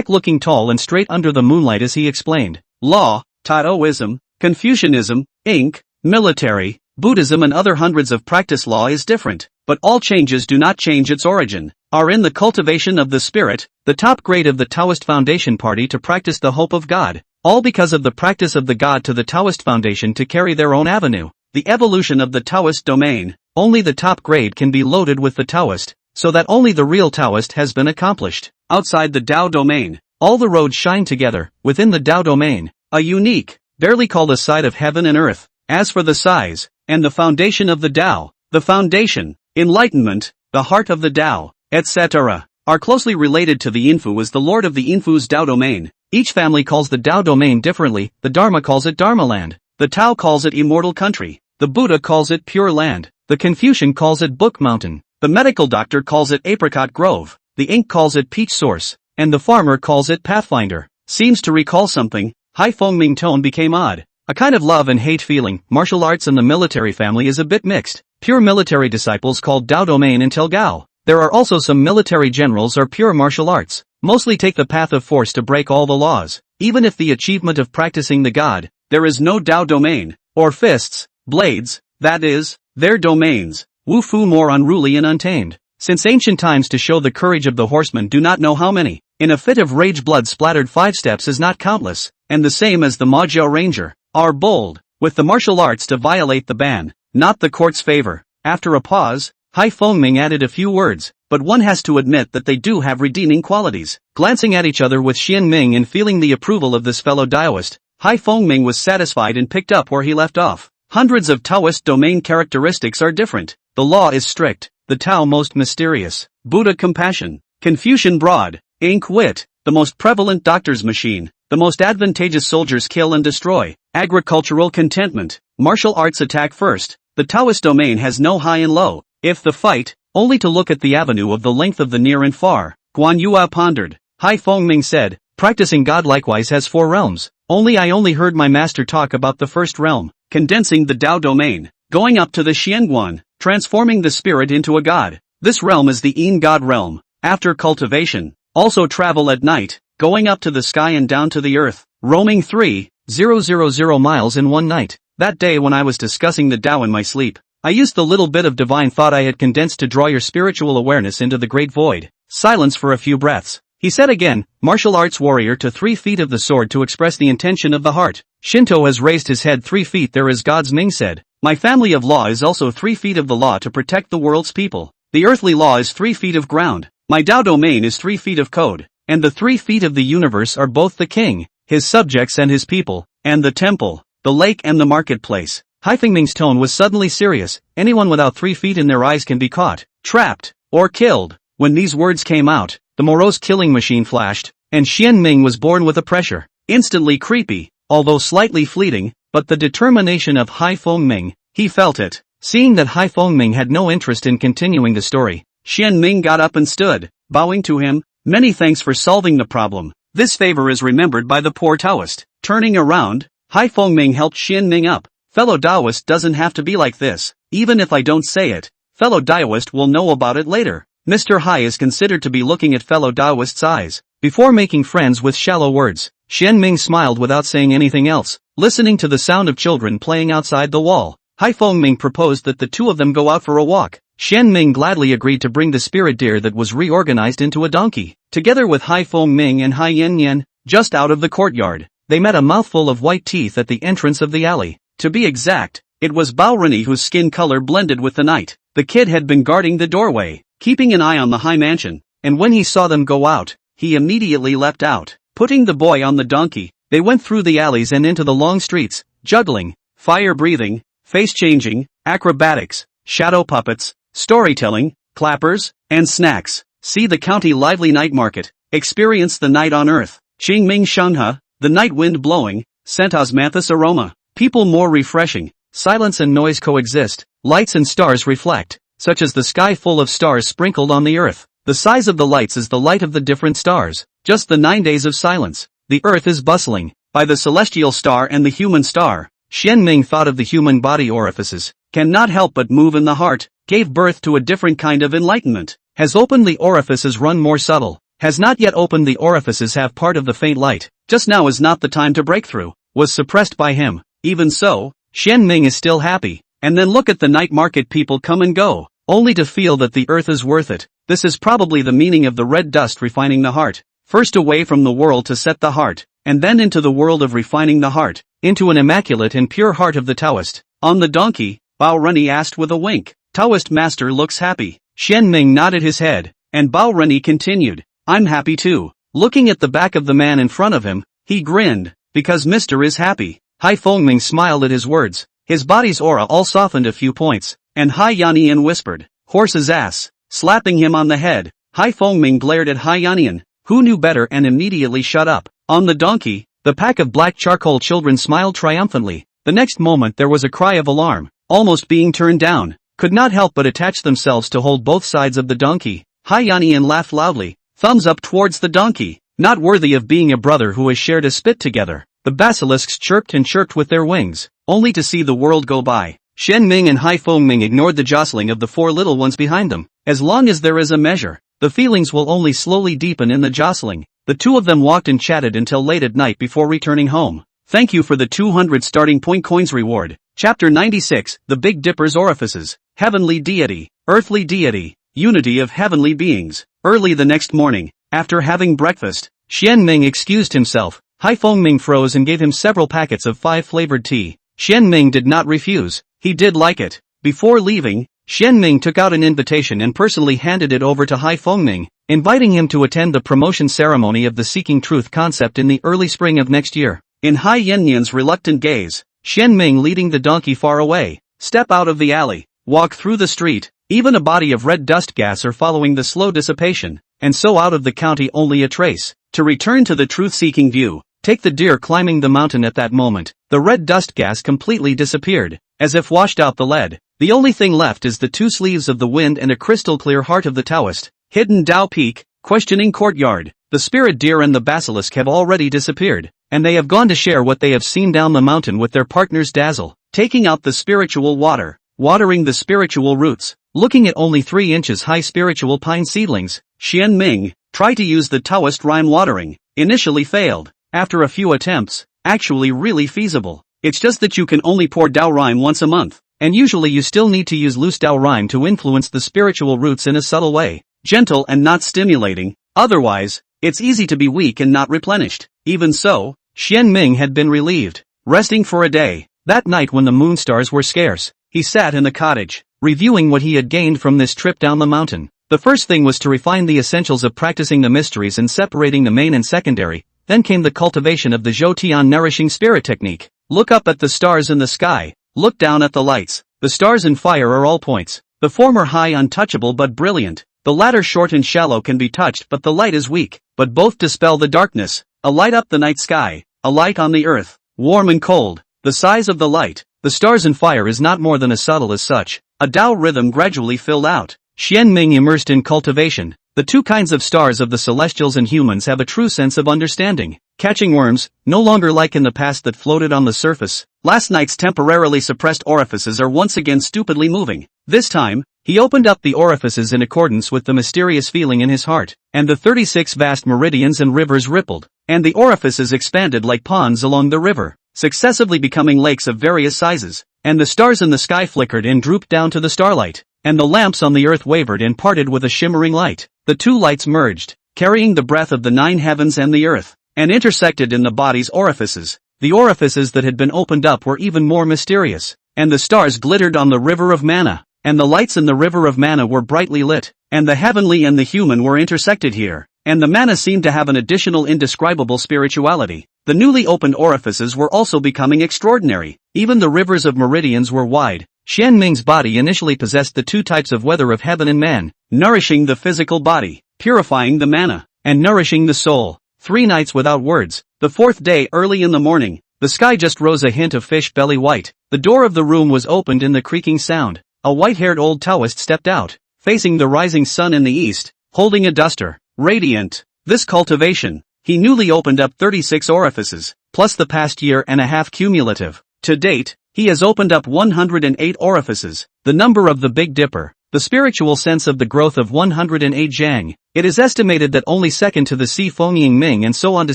looking tall and straight under the moonlight as he explained. Law, Taoism, Confucianism, Inc., military, Buddhism and other hundreds of practice law is different, but all changes do not change its origin, are in the cultivation of the spirit, the top grade of the Taoist Foundation Party to practice the hope of God, all because of the practice of the God to the Taoist Foundation to carry their own avenue, the evolution of the Taoist domain. Only the top grade can be loaded with the Taoist, so that only the real Taoist has been accomplished. Outside the Tao domain, all the roads shine together. Within the Tao domain, a unique, barely called a side of heaven and earth. As for the size, and the foundation of the Tao, the foundation, enlightenment, the heart of the Tao, etc., are closely related to the Infu as the Lord of the Infu's Tao domain. Each family calls the Tao domain differently. The Dharma calls it Dharma land. The Tao calls it immortal country. The Buddha calls it pure land. The Confucian calls it Book Mountain. The medical doctor calls it Apricot Grove. the ink calls it peach source, and the farmer calls it pathfinder. Seems to recall something. Hai Fengming tone became odd. A kind of love and hate feeling. Martial arts in the military family is a bit mixed. Pure military disciples called Dao Domain until Gao. There are also some military generals or pure martial arts. Mostly take the path of force to break all the laws. Even if the achievement of practicing the god, there is no Dao Domain, or fists, blades, that is, their domains. Wu Fu more unruly and untamed. Since ancient times to show the courage of the horsemen do not know how many. In a fit of rage blood splattered 5 steps is not countless, and the same as the Majiao Ranger, are bold, with the martial arts to violate the ban, not the court's favor. After a pause, Hai Fengming added a few words, but one has to admit that they do have redeeming qualities. Glancing at each other with Xian Ming and feeling the approval of this fellow Taoist, Hai Fengming was satisfied and picked up where he left off. Hundreds of Taoist domain characteristics are different. The law is strict, the Tao most mysterious, Buddha compassion, Confucian broad, ink wit, the most prevalent doctor's machine, the most advantageous soldiers kill and destroy, agricultural contentment, martial arts attack first. The Taoist domain has no high and low. If the fight, only to look at the avenue of the length of the near and far. Guan Yua pondered. Hai Fengming said, practicing God likewise has 4 realms. I only heard my master talk about the first realm, condensing the Dao domain, going up to the Xianguan, transforming the spirit into a god. This realm is the Yin God realm. After cultivation, also travel at night, going up to the sky and down to the earth, roaming 3,000 miles in one night. That day when I was discussing the Tao in my sleep, I used the little bit of divine thought I had condensed to draw your spiritual awareness into the great void. Silence for a few breaths. He said again, martial arts warrior to 3 feet of the sword to express the intention of the heart. Shinto has raised his head 3 feet there as God's Ming said. My family of law is also 3 feet of the law to protect the world's people. The earthly law is 3 feet of ground. My Tao domain is 3 feet of code. And the 3 feet of the universe are both the king, his subjects and his people, and the temple, the lake and the marketplace. Hai Fengming's tone was suddenly serious. Anyone without 3 feet in their eyes can be caught, trapped, or killed. When these words came out, the morose killing machine flashed, and Xian Ming was born with a pressure. Instantly creepy, although slightly fleeting, but the determination of Hai Fengming, he felt it. Seeing that Hai Fengming had no interest in continuing the story, Xian Ming got up and stood, bowing to him. Many thanks for solving the problem. This favor is remembered by the poor Taoist. Turning around, Hai Fengming helped Xian Ming up. Fellow Taoist doesn't have to be like this. Even if I don't say it, fellow Taoist will know about it later. Mr. Hai is considered to be looking at fellow Taoist's eyes. Before making friends with shallow words, Xian Ming smiled without saying anything else. Listening to the sound of children playing outside the wall, Hai Fengming proposed that the two of them go out for a walk. Xian Ming gladly agreed to bring the spirit deer that was reorganized into a donkey. Together with Hai Fengming and Hai Yanyan, just out of the courtyard, they met a mouthful of white teeth at the entrance of the alley. To be exact, it was Bao Rennie whose skin color blended with the night. The kid had been guarding the doorway, keeping an eye on the Hai mansion, and when he saw them go out, he immediately leapt out. Putting the boy on the donkey, they went through the alleys and into the long streets, juggling, fire-breathing, face-changing, acrobatics, shadow puppets, storytelling, clappers, and snacks. See the county lively night market. Experience the night on earth. Qingming Shenghe, the night wind blowing, scent osmanthus aroma. People more refreshing. Silence and noise coexist. Lights and stars reflect, such as the sky full of stars sprinkled on the earth. The size of the lights is the light of the different stars. Just the 9 days of silence. The earth is bustling by the celestial star and the human star. Xian Ming thought of the human body orifices, cannot help but move in the heart, gave birth to a different kind of enlightenment. Has opened the orifices run more subtle. Has not yet opened the orifices have part of the faint light. Just now is not the time to break through. Was suppressed by him. Even so, Xian Ming is still happy. And then look at the night market people come and go, only to feel that the earth is worth it. This is probably the meaning of the red dust refining the heart. First away from the world to set the heart, and then into the world of refining the heart, into an immaculate and pure heart of the Taoist. On the donkey, Bao Rennie asked with a wink. Taoist master looks happy. Xian Ming nodded his head, and Bao Rennie continued. I'm happy too. Looking at the back of the man in front of him, he grinned, because Mr. is happy. Hai Fengming smiled at his words. His body's aura all softened a few points, and Hai Yanyan whispered, horse's ass, slapping him on the head. Hai Fengming glared at Hai Yanyan, who knew better and immediately shut up. On the donkey, the pack of black charcoal children smiled triumphantly. The next moment there was a cry of alarm, almost being turned down, could not help but attach themselves to hold both sides of the donkey. Hai Yannian laughed loudly, thumbs up towards the donkey. Not worthy of being a brother who has shared a spit together. The basilisks chirped and chirped with their wings, only to see the world go by. Shen Ming and Hai Fengming ignored the jostling of the four little ones behind them. As long as there is a measure, the feelings will only slowly deepen in the jostling. The two of them walked and chatted until late at night before returning home. Thank you for the 200 starting point coins reward. Chapter 96, The Big Dipper's Orifices. Heavenly Deity, Earthly Deity, Unity of Heavenly Beings. Early the next morning, after having breakfast, Xian Ming excused himself. Hai Fengming froze and gave him several packets of 5-flavored tea. Xian Ming did not refuse. He did like it. Before leaving, Xian Ming took out an invitation and personally handed it over to Hai Fengming, inviting him to attend the promotion ceremony of the Seeking Truth concept in the early spring of next year. In Hai Yannian's reluctant gaze, Xian Ming leading the donkey far away. Step out of the alley, walk through the street, even a body of red dust gas are following the slow dissipation, and so out of the county only a trace. To return to the truth-seeking view, take the deer climbing the mountain at that moment. The red dust gas completely disappeared, as if washed out the lead. The only thing left is the two sleeves of the wind and a crystal-clear heart of the Taoist. Hidden Dao Peak, questioning courtyard. The spirit deer and the basilisk have already disappeared, and they have gone to share what they have seen down the mountain with their partners Dazzle, taking out the spiritual water, watering the spiritual roots, looking at only 3 inches high spiritual pine seedlings. Xian Ming tried to use the Taoist rhyme watering, initially failed. After a few attempts, actually really feasible. It's just that you can only pour Dao rhyme once a month, and usually you still need to use loose Dao rhyme to influence the spiritual roots in a subtle way, gentle and not stimulating. Otherwise, it's easy to be weak and not replenished. Even so, Xian Ming had been relieved, resting for a day. That night when the moon stars were scarce, he sat in the cottage, reviewing what he had gained from this trip down the mountain. The first thing was to refine the essentials of practicing the mysteries and separating the main and secondary. Then came the cultivation of the Zhou-Tian nourishing spirit technique. Look up at the stars in the sky, look down at the lights. The stars and fire are all points. The former high untouchable but brilliant. The latter short and shallow can be touched but the light is weak. But both dispel the darkness. A light up the night sky, a light on the earth, warm and cold. The size of the light, the stars and fire is not more than as subtle as such. A Tao rhythm gradually filled out. Xian Ming immersed in cultivation. The two kinds of stars of the celestials and humans have a true sense of understanding. Catching worms, no longer like in the past that floated on the surface. Last night's temporarily suppressed orifices are once again stupidly moving. This time, he opened up the orifices in accordance with the mysterious feeling in his heart, and the 36 vast meridians and rivers rippled, and the orifices expanded like ponds along the river, successively becoming lakes of various sizes, and the stars in the sky flickered and drooped down to the starlight, and the lamps on the earth wavered and parted with a shimmering light. The two lights merged, carrying the breath of the 9 heavens and the earth, and intersected in the body's orifices. The orifices that had been opened up were even more mysterious, and the stars glittered on the river of mana, and the lights in the river of mana were brightly lit, and the heavenly and the human were intersected here, and the mana seemed to have an additional indescribable spirituality. The newly opened orifices were also becoming extraordinary. Even the rivers of meridians were wide. Xian Ming's body initially possessed the two types of weather of heaven and man, nourishing the physical body, purifying the mana, and nourishing the soul. 3 nights without words. The 4th day early in the morning, the sky just rose a hint of fish belly white. The door of the room was opened in the creaking sound. A white-haired old Taoist stepped out, facing the rising sun in the east, holding a duster, radiant. This cultivation, he newly opened up 36 orifices, plus the past year and a half cumulative. To date, he has opened up 108 orifices, the number of the Big Dipper, the spiritual sense of the growth of 108 Zhang. It is estimated that only second to the Si Fengying Ming and so on to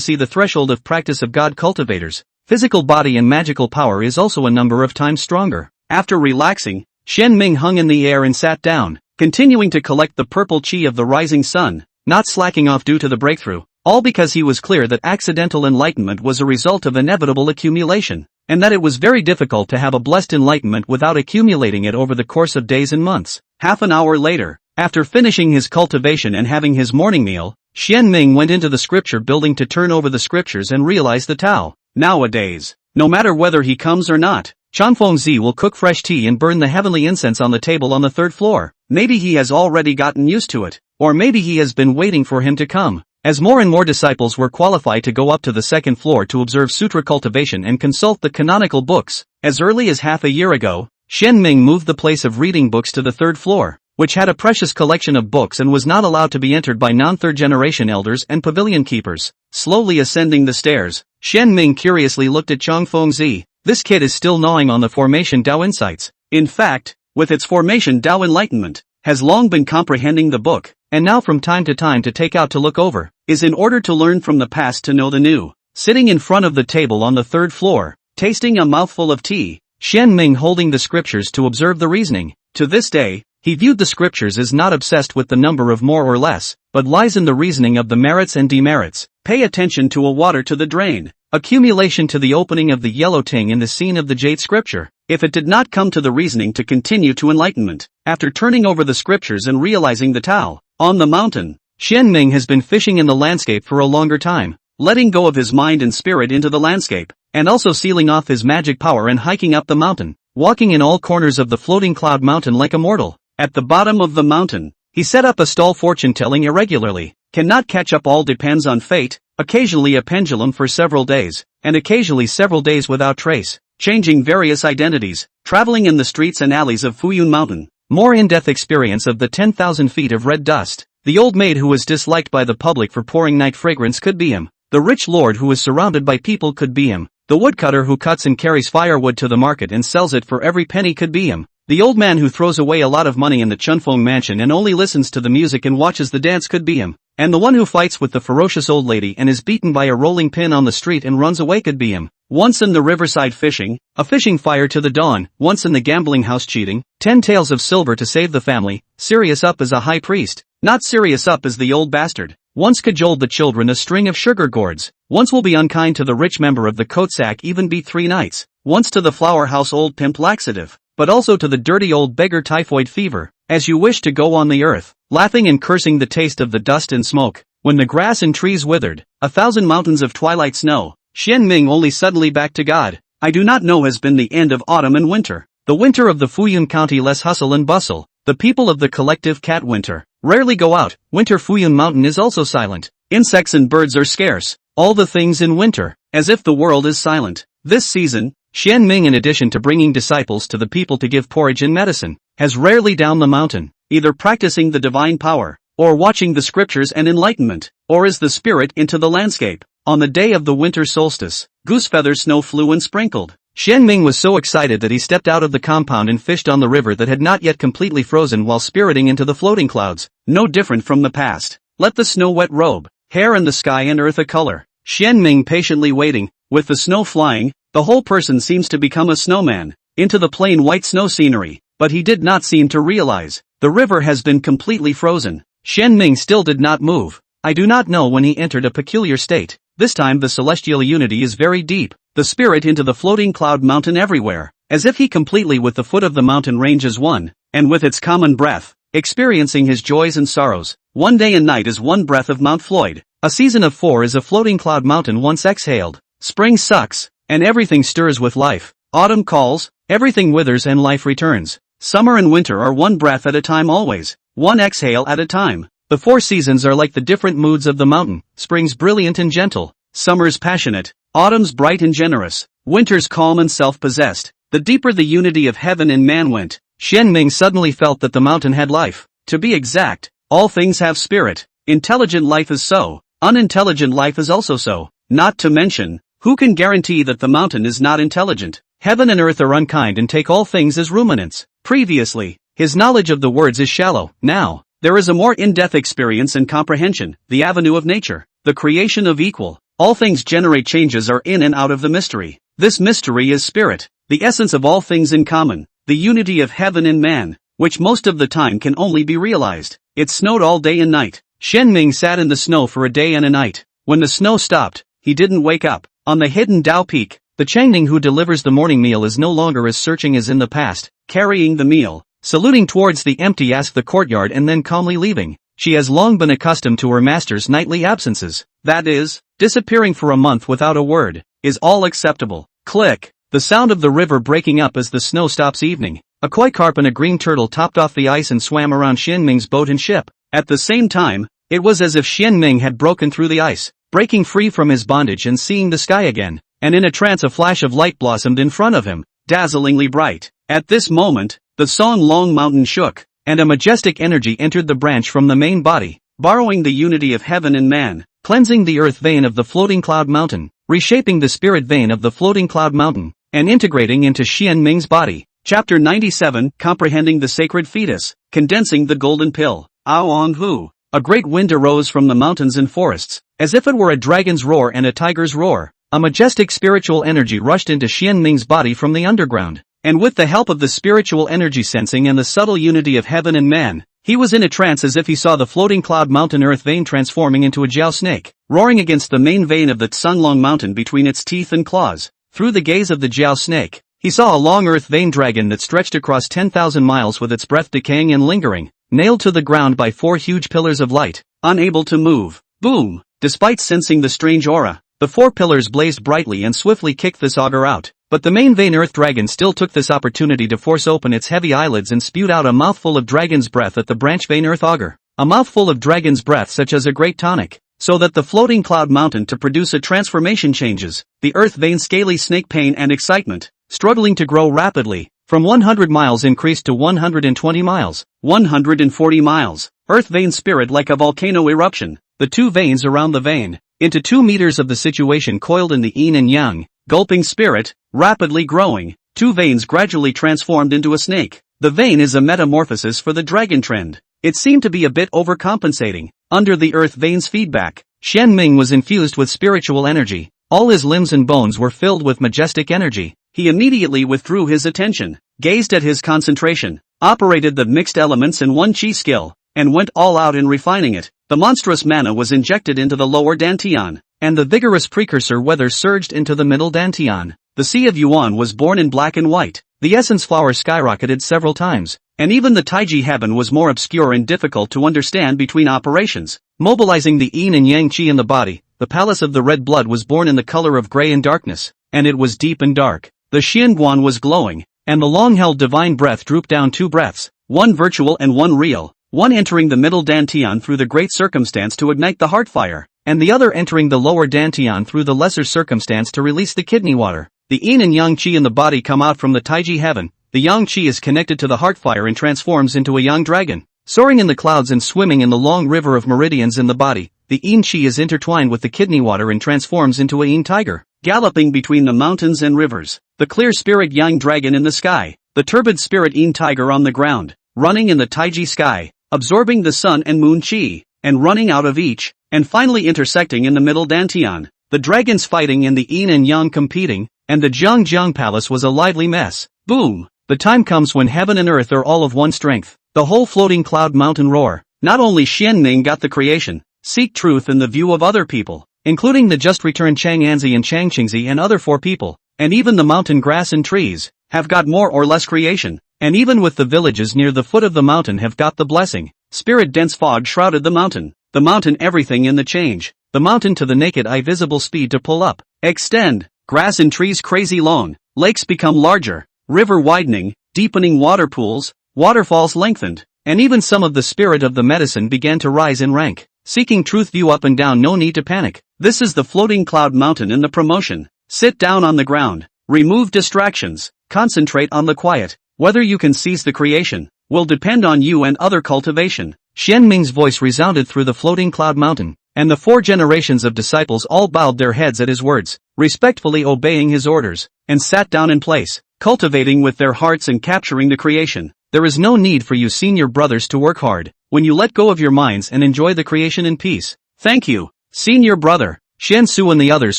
see the threshold of practice of God cultivators. Physical body and magical power is also a number of times stronger. After relaxing, Xian Ming hung in the air and sat down, continuing to collect the purple qi of the rising sun, not slacking off due to the breakthrough, all because he was clear that accidental enlightenment was a result of inevitable accumulation, and that it was very difficult to have a blessed enlightenment without accumulating it over the course of days and months. Half an hour later, after finishing his cultivation and having his morning meal, Xian Ming went into the scripture building to turn over the scriptures and realize the Tao. Nowadays, no matter whether he comes or not, Chanfengzi will cook fresh tea and burn the heavenly incense on the table on the 3rd floor. Maybe he has already gotten used to it, or maybe he has been waiting for him to come. As more and more disciples were qualified to go up to the 2nd floor to observe sutra cultivation and consult the canonical books, as early as half a year ago, Xian Ming moved the place of reading books to the 3rd floor. which had a precious collection of books and was not allowed to be entered by non-third generation elders and pavilion keepers. Slowly ascending the stairs, Shen Ming curiously looked at Chong Feng Zi. This kid is still gnawing on the Formation Dao insights. In fact, with its Formation Dao enlightenment, has long been comprehending the book, and now from time to take out to look over, is in order to learn from the past to know the new. Sitting in front of the table on the third floor, tasting a mouthful of tea, Shen Ming holding the scriptures to observe the reasoning. To this day, he viewed the scriptures as not obsessed with the number of more or less, but lies in the reasoning of the merits and demerits. Pay attention to a water to the drain. Accumulation to the opening of the yellow ting in the scene of the jade scripture. If it did not come to the reasoning to continue to enlightenment, after turning over the scriptures and realizing the Tao, on the mountain, Shen Ming has been fishing in the landscape for a longer time, letting go of his mind and spirit into the landscape, and also sealing off his magic power and hiking up the mountain, walking in all corners of the floating cloud mountain like a mortal. At the bottom of the mountain, he set up a stall fortune-telling irregularly, cannot catch up all depends on fate, occasionally a pendulum for several days, and occasionally several days without trace, changing various identities, traveling in the streets and alleys of Fuyun Mountain. More in-depth experience of the 10,000 feet of red dust. The old maid who was disliked by the public for pouring night fragrance could be him. The rich lord who is surrounded by people could be him. The woodcutter who cuts and carries firewood to the market and sells it for every penny could be him. The old man who throws away a lot of money in the Chunfeng mansion and only listens to the music and watches the dance could be him. And the one who fights with the ferocious old lady and is beaten by a rolling pin on the street and runs away could be him. Once in the riverside fishing, a fishing fire to the dawn, once in the gambling house cheating, 10 taels of silver to save the family, serious up as a high priest, not serious up as the old bastard. Once cajoled the children a string of sugar gourds, once will be unkind to the rich member of the coat-sack even beat 3 nights, once to the flower house old pimp laxative, but also to the dirty old beggar typhoid fever, as you wish to go on the earth, laughing and cursing the taste of the dust and smoke, when the grass and trees withered, 1,000 mountains of twilight snow, Shen Ming only suddenly back to God. I do not know has been the end of autumn and winter, the winter of the Fuyun County less hustle and bustle, the people of the collective cat winter, rarely go out, winter Fuyun Mountain is also silent, insects and birds are scarce, all the things in winter, as if the world is silent. This season, Shen Ming in addition to bringing disciples to the people to give porridge and medicine, has rarely down the mountain, either practicing the divine power, or watching the scriptures and enlightenment, or as the spirit into the landscape. On the day of the winter solstice, goosefeather snow flew and sprinkled. Shen Ming was so excited that he stepped out of the compound and fished on the river that had not yet completely frozen while spiriting into the floating clouds, no different from the past. Let the snow wet robe, hair and the sky and earth a color. Shen Ming patiently waiting, with the snow flying, the whole person seems to become a snowman, into the plain white snow scenery, but he did not seem to realize, the river has been completely frozen. Shen Ming still did not move. I do not know when he entered a peculiar state. This time the celestial unity is very deep, the spirit into the floating cloud mountain everywhere, as if he completely with the foot of the mountain range as one, and with its common breath, experiencing his joys and sorrows. One day and night is one breath of Mount Floyd, a season of 4 is a floating cloud mountain once exhaled. Spring sucks, and everything stirs with life. Autumn calls, everything withers and life returns. Summer and winter are one breath at a time always, one exhale at a time. The 4 seasons are like the different moods of the mountain, spring's brilliant and gentle, summer's passionate, autumn's bright and generous, winter's calm and self-possessed. The deeper the unity of heaven and man went, Shen Ming suddenly felt that the mountain had life. To be exact, all things have spirit. Intelligent life is so, unintelligent life is also so. Not to mention, who can guarantee that the mountain is not intelligent? Heaven and earth are unkind and take all things as ruminants. Previously, his knowledge of the words is shallow. Now, there is a more in-depth experience and comprehension, the avenue of nature, the creation of equal. All things generate changes are in and out of the mystery. This mystery is spirit, the essence of all things in common, the unity of heaven and man, which most of the time can only be realized. It snowed all day and night. Shen Ming sat in the snow for a day and a night. When the snow stopped, he didn't wake up. On the hidden Dao Peak, the Changning who delivers the morning meal is no longer as searching as in the past, carrying the meal, saluting towards the empty ask the courtyard and then calmly leaving. She has long been accustomed to her master's nightly absences. That is, disappearing for a month without a word, is all acceptable. Click. The sound of the river breaking up as the snow stops evening. A koi carp and a green turtle topped off the ice and swam around Shen Ming's boat and ship. At the same time, it was as if Shen Ming had broken through the ice, breaking free from his bondage and seeing the sky again, and in a trance a flash of light blossomed in front of him, dazzlingly bright. At this moment, the Song Long Mountain shook. and a majestic energy entered the branch from the main body, borrowing the unity of heaven and man, cleansing the earth vein of the floating cloud mountain, reshaping the spirit vein of the floating cloud mountain, and integrating into Xian Ming's body. Chapter 97, Comprehending the Sacred Fetus, Condensing the Golden Pill. Aoang Hu. A great wind arose from the mountains and forests, as if it were a dragon's roar and a tiger's roar. A majestic spiritual energy rushed into Xian Ming's body from the underground, and with the help of the spiritual energy sensing and the subtle unity of heaven and man, he was in a trance as if he saw the floating cloud mountain earth vein transforming into a jiao snake, roaring against the main vein of the Tsunglong mountain between its teeth and claws. Through the gaze of the jiao snake, he saw a long earth vein dragon that stretched across 10,000 miles with its breath decaying and lingering, nailed to the ground by 4 huge pillars of light, unable to move. Boom! Despite sensing the strange aura, the 4 pillars blazed brightly and swiftly kicked this augur out. But the main vein earth dragon still took this opportunity to force open its heavy eyelids and spewed out a mouthful of dragon's breath at the branch vein earth augur. A mouthful of dragon's breath such as a great tonic, so that the floating cloud mountain to produce a transformation changes. The earth vein scaly snake pain and excitement, struggling to grow rapidly, from 100 miles increased to 120 miles, 140 miles. Earth vein spirit like a volcano eruption, the 2 veins around the vein, into 2 meters of the situation coiled in the yin and yang, gulping spirit, rapidly growing, 2 veins gradually transformed into a snake. The vein is a metamorphosis for the dragon trend. It seemed to be a bit overcompensating. Under the earth vein's feedback, Xian Ming was infused with spiritual energy. All his limbs and bones were filled with majestic energy. He immediately withdrew his attention, gazed at his concentration, operated the mixed elements and 1 chi skill, and went all out in refining it. The monstrous mana was injected into the lower dantian, and the vigorous precursor weather surged into the middle dantian. The Sea of Yuan was born in black and white. The essence flower skyrocketed several times, and even the Taiji heaven was more obscure and difficult to understand between operations. Mobilizing the yin and yang chi in the body, the palace of the red blood was born in the color of gray and darkness, and it was deep and dark. The Xianguan was glowing, and the long-held divine breath drooped down 2 breaths, 1 virtual and 1 real, one entering the middle dantian through the great circumstance to ignite the heart fire, and the other entering the lower dantian through the lesser circumstance to release the kidney water. The yin and yang chi in the body come out from the Taiji heaven. The yang chi is connected to the heart fire and transforms into a young dragon, soaring in the clouds and swimming in the long river of meridians in the body. The yin chi is intertwined with the kidney water and transforms into a yin tiger, galloping between the mountains and rivers. The clear spirit yang dragon in the sky, the turbid spirit yin tiger on the ground, running in the Taiji sky, absorbing the sun and moon chi, and running out of each, and finally intersecting in the middle dantian. The dragons fighting and the yin and yang competing, and the Zhangjiang palace was a lively mess. Boom! The time comes when heaven and earth are all of one strength. The whole floating cloud mountain roar. Not only Xianming got the creation, seek truth in the view of other people, including the just returned Chang'anzi and Changqingzi and other 4 people, and even the mountain grass and trees, have got more or less creation, and even with the villages near the foot of the mountain have got the blessing. Spirit dense fog shrouded the mountain everything in the change, the mountain to the naked eye visible speed to pull up, extend, grass and trees crazy long, lakes become larger, river widening, deepening water pools, waterfalls lengthened, and even some of the spirit of the medicine began to rise in rank. Seeking truth view up and down, no need to panic. This is the floating cloud mountain in the promotion. Sit down on the ground, remove distractions, concentrate on the quiet. Whether you can seize the creation will depend on you and other cultivation. Xianming's voice resounded through the floating cloud mountain, and the 4 generations of disciples all bowed their heads at his words, respectfully obeying his orders, and sat down in place, cultivating with their hearts and capturing the creation. There is no need for you senior brothers to work hard, when you let go of your minds and enjoy the creation in peace. Thank you, senior brother. Shen Su and the others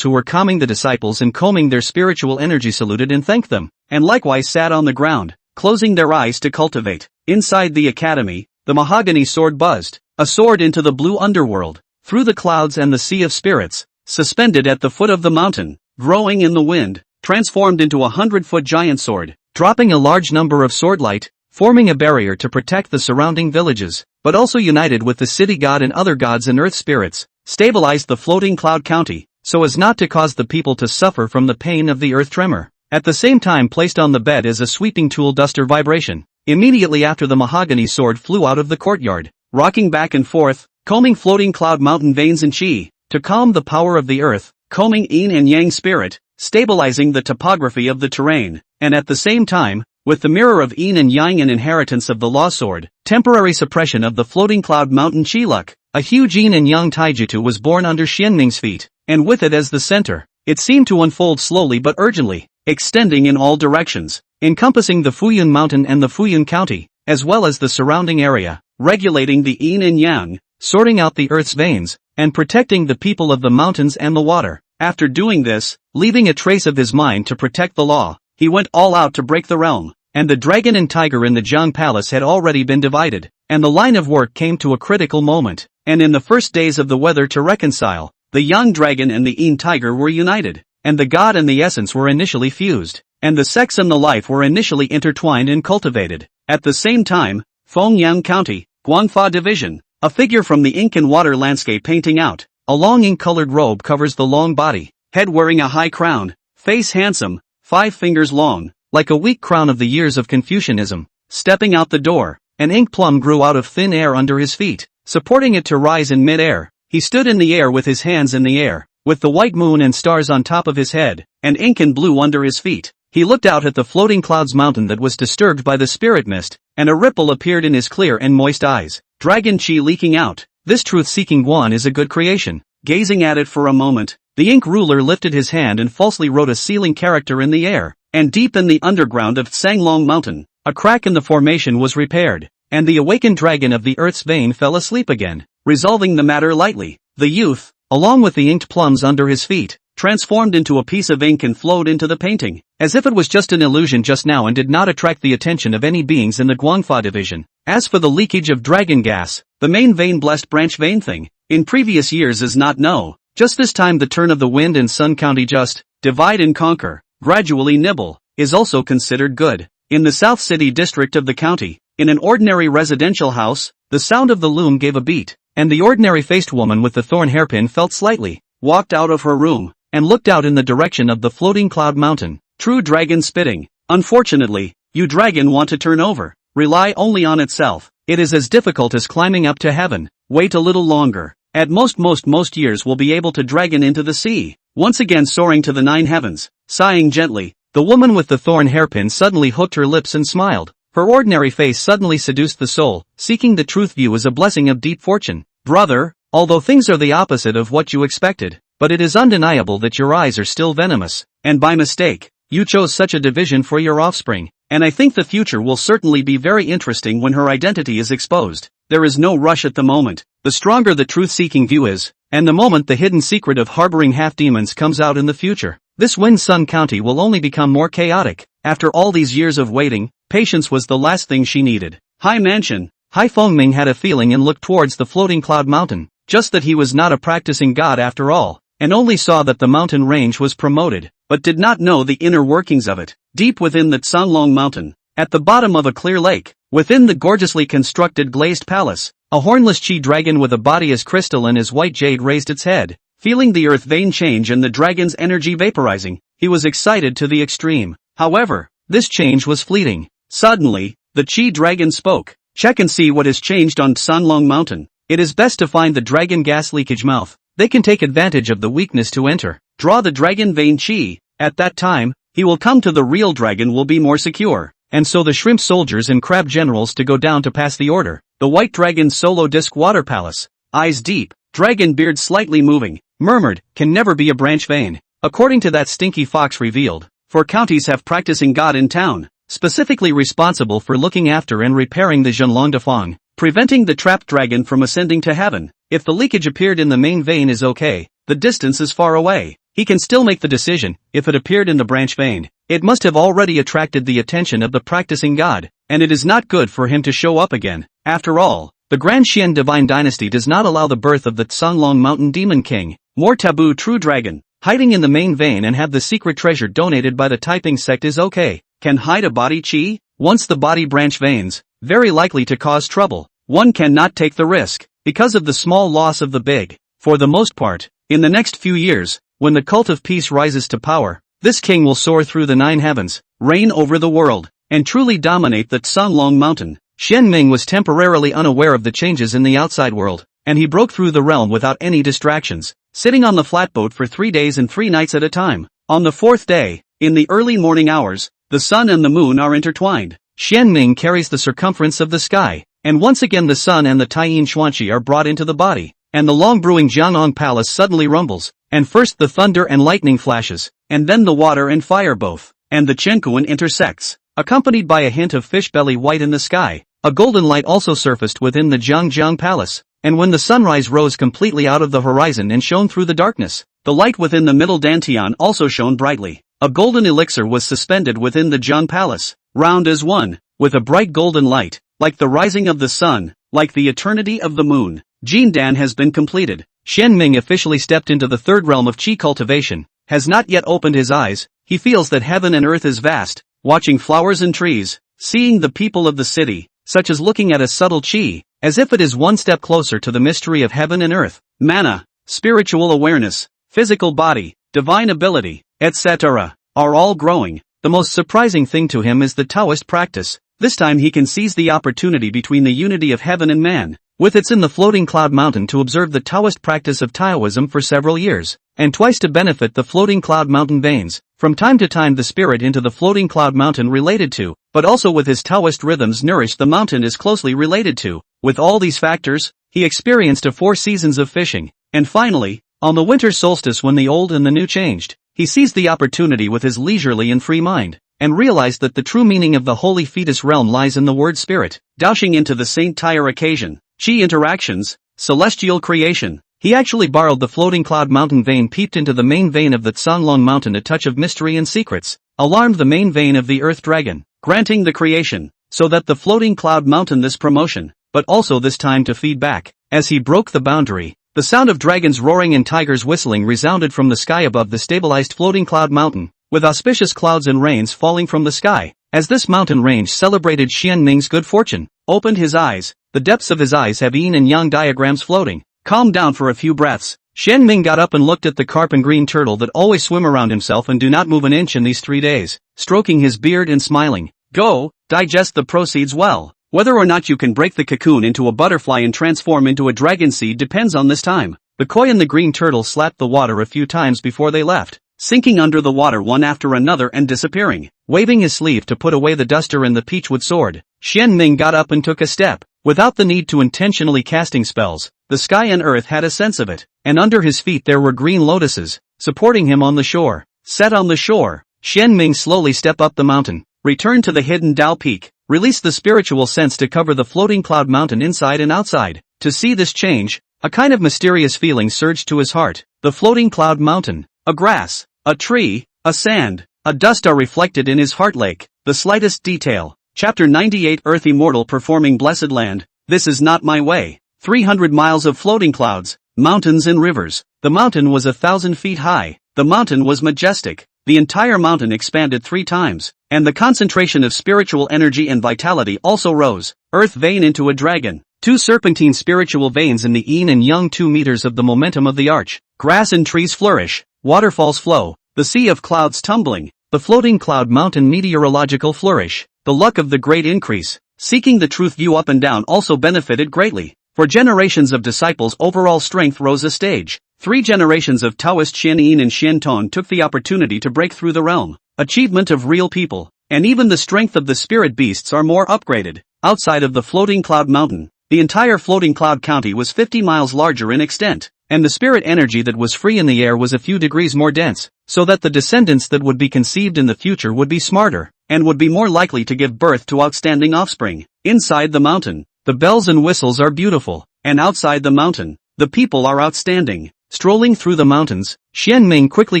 who were calming the disciples and combing their spiritual energy saluted and thanked them, and likewise sat on the ground, closing their eyes to cultivate. Inside the academy, the mahogany sword buzzed, a sword into the blue underworld, through the clouds and the sea of spirits, suspended at the foot of the mountain, growing in the wind, transformed into a 100-foot giant sword, dropping a large number of swordlight, forming a barrier to protect the surrounding villages, but also united with the city god and other gods and earth spirits, stabilized the floating cloud county, so as not to cause the people to suffer from the pain of the earth tremor. At the same time placed on the bed is a sweeping tool duster vibration. Immediately after the mahogany sword flew out of the courtyard, rocking back and forth, combing floating cloud mountain veins and chi, to calm the power of the earth, combing yin and yang spirit, stabilizing the topography of the terrain, and at the same time, with the mirror of yin and yang and inheritance of the law sword, temporary suppression of the floating cloud mountain chi luck, a huge yin and yang taijutsu was born under Xianming's feet, and with it as the center, it seemed to unfold slowly but urgently, extending in all directions, encompassing the Fuyun Mountain and the Fuyun County, as well as the surrounding area, regulating the yin and yang, sorting out the earth's veins, and protecting the people of the mountains and the water. After doing this, leaving a trace of his mind to protect the law, he went all out to break the realm, and the dragon and tiger in the Jiang Palace had already been divided, and the line of work came to a critical moment, and in the first days of the weather to reconcile, the young dragon and the yin tiger were united, and the god and the essence were initially fused, and the sex and the life were initially intertwined and cultivated. At the same time, Fengyang County, Guangfa Division, a figure from the ink and water landscape painting out, a long ink-colored robe covers the long body, head wearing a high crown, face handsome, 5 fingers long, like a weak crown of the years of Confucianism. Stepping out the door, an ink plum grew out of thin air under his feet, supporting it to rise in mid-air. He stood in the air with his hands in the air, with the white moon and stars on top of his head, and ink and blue under his feet. He looked out at the floating clouds mountain that was disturbed by the spirit mist, and a ripple appeared in his clear and moist eyes, dragon chi leaking out. This truth-seeking one is a good creation. Gazing at it for a moment, the ink ruler lifted his hand and falsely wrote a sealing character in the air, and deep in the underground of Tsanglong Mountain, a crack in the formation was repaired, and the awakened dragon of the earth's vein fell asleep again, resolving the matter lightly. The youth, along with the inked plums under his feet, transformed into a piece of ink and flowed into the painting, as if it was just an illusion just now and did not attract the attention of any beings in the Guangfa division. As for the leakage of dragon gas, the main vein blessed branch vein thing, in previous years is not no, just this time the turn of the wind and sun county just, divide and conquer, gradually nibble, is also considered good. In the South City district of the county, in an ordinary residential house, the sound of the loom gave a beat, and the ordinary-faced woman with the thorn hairpin felt slightly, walked out of her room, and looked out in the direction of the floating cloud mountain. True dragon spitting. Unfortunately, you dragon want to turn over, rely only on itself. It is as difficult as climbing up to heaven. Wait a little longer. At most years will be able to dragon into the sea, once again soaring to the 9 heavens. Sighing gently, the woman with the thorn hairpin suddenly hooked her lips and smiled. Her ordinary face suddenly seduced the soul. Seeking the truth view is a blessing of deep fortune. Brother, although things are the opposite of what you expected, but it is undeniable that your eyes are still venomous, and by mistake, you chose such a division for your offspring, and I think the future will certainly be very interesting when her identity is exposed. There is no rush at the moment. The stronger the truth-seeking view is, and the moment the hidden secret of harboring half-demons comes out in the future, this Wind-Sun County will only become more chaotic. After all these years of waiting, patience was the last thing she needed. High Mansion. Hai Fengming had a feeling and looked towards the floating cloud mountain, just that he was not a practicing god after all, and only saw that the mountain range was promoted, but did not know the inner workings of it. Deep within the Tsanglong Mountain, at the bottom of a clear lake, within the gorgeously constructed glazed palace, a hornless chi dragon with a body as crystal and as white jade raised its head. Feeling the earth vein change and the dragon's energy vaporizing, he was excited to the extreme. However, this change was fleeting. Suddenly, the chi dragon spoke. Check and see what has changed on Tsanglong Mountain. It is best to find the dragon gas leakage mouth. They can take advantage of the weakness to enter. Draw the dragon vein chi. At that time, he will come to the real dragon will be more secure. And so the shrimp soldiers and crab generals to go down to pass the order. The white dragon's solo disc water palace. Eyes deep, dragon beard slightly moving, murmured, can never be a branch vein. According to that stinky fox revealed, 4 counties have practicing god in town, specifically responsible for looking after and repairing the Zhenlong Dafang, preventing the trapped dragon from ascending to heaven. If the leakage appeared in the main vein is okay, the distance is far away. He can still make the decision. If it appeared in the branch vein, it must have already attracted the attention of the practicing god, and it is not good for him to show up again. After all, the Grand Xian divine dynasty does not allow the birth of the Tsanglong Mountain Demon King. More taboo true dragon, hiding in the main vein and have the secret treasure donated by the typing sect is okay. Can hide a body chi? Once the body branch veins, very likely to cause trouble. One cannot take the risk, because of the small loss of the big. For the most part, in the next few years, when the cult of peace rises to power, this king will soar through the 9 heavens, reign over the world, and truly dominate the Tsanglong Mountain. Xian Ming was temporarily unaware of the changes in the outside world, and he broke through the realm without any distractions, sitting on the flatboat for 3 days and 3 nights at a time. On the 4th day, in the early morning hours, The sun and the moon are intertwined. Xianming carries the circumference of the sky, and once again the sun and the Taiyin Xuanqi are brought into the body, and the long-brewing Jiangong palace suddenly rumbles, and first the thunder and lightning flashes, and then the water and fire both, and the Chenkuan intersects, accompanied by a hint of fish belly white in the sky. A golden light also surfaced within the Jiangjiang palace, and when the sunrise rose completely out of the horizon and shone through the darkness, the light within the middle Dantian also shone brightly. A golden elixir was suspended within the Jiang palace, round as one, with a bright golden light, like the rising of the sun, like the eternity of the moon. Jindan has been completed. Xianming officially stepped into the third realm of qi cultivation, has not yet opened his eyes. He feels that heaven and earth is vast, watching flowers and trees, seeing the people of the city, such as looking at a subtle qi, as if it is one step closer to the mystery of heaven and earth. Mana, spiritual awareness, physical body, divine ability, etc., are all growing. The most surprising thing to him is the Taoist practice. This time he can seize the opportunity between the unity of heaven and man. With it's in the floating cloud mountain to observe the Taoist practice of Taoism for several years, and twice to benefit the floating cloud mountain veins. From time to time the spirit into the floating cloud mountain related to, but also with his Taoist rhythms nourished the mountain is closely related to. With all these factors, he experienced 4 seasons of fishing, and finally, on the winter solstice when the old and the new changed, he seized the opportunity with his leisurely and free mind, and realized that the true meaning of the holy fetus realm lies in the word spirit. Dashing into the Saint Tyre occasion, qi interactions, celestial creation. He actually borrowed the floating cloud mountain vein, peeped into the main vein of the Tsanglong mountain. A touch of mystery and secrets alarmed the main vein of the earth dragon, granting the creation, so that the floating cloud mountain this promotion, but also this time to feedback. As he broke the boundary, the sound of dragons roaring and tigers whistling resounded from the sky above the stabilized floating cloud mountain, with auspicious clouds and rains falling from the sky. As this mountain range celebrated Xianming's good fortune, opened his eyes, the depths of his eyes have yin and yang diagrams floating. Calmed down for a few breaths, Xianming got up and looked at the carp and green turtle that always swim around himself and do not move an inch in these 3 days, stroking his beard and smiling. Go, digest the proceeds well. Whether or not you can break the cocoon into a butterfly and transform into a dragon seed depends on this time. The koi and the green turtle slapped the water a few times before they left, sinking under the water one after another and disappearing. Waving his sleeve to put away the duster and the peachwood sword, Xianming got up and took a step, without the need to intentionally casting spells. The sky and earth had a sense of it, and under his feet there were green lotuses, supporting him on the shore. Set on the shore, Xianming slowly stepped up the mountain, returned to the hidden Dao Peak, released the spiritual sense to cover the floating cloud mountain inside and outside. To see this change, a kind of mysterious feeling surged to his heart. The floating cloud mountain, a grass, a tree, a sand, a dust are reflected in his heart lake, the slightest detail. Chapter 98 Earth Immortal performing Blessed Land. This is not my way. 300 miles of floating clouds, mountains and rivers. The mountain was 1,000 feet high. The mountain was majestic. The entire mountain expanded 3 times, and the concentration of spiritual energy and vitality also rose. Earth vein into a dragon. 2 serpentine spiritual veins in the yin and yang, 2 meters of the momentum of the arch. Grass and trees flourish. Waterfalls flow. The sea of clouds tumbling. The floating cloud mountain meteorological flourish. The luck of the great increase. Seeking the truth view up and down also benefited greatly. For generations of disciples overall strength rose a stage. 3 generations of Taoist Xianyin and Xianton took the opportunity to break through the realm. Achievement of real people, and even the strength of the spirit beasts are more upgraded. Outside of the floating cloud mountain, the entire floating cloud county was 50 miles larger in extent, and the spirit energy that was free in the air was a few degrees more dense, so that the descendants that would be conceived in the future would be smarter, and would be more likely to give birth to outstanding offspring. Inside the mountain, the bells and whistles are beautiful, and outside the mountain, the people are outstanding. Strolling through the mountains, Xianming quickly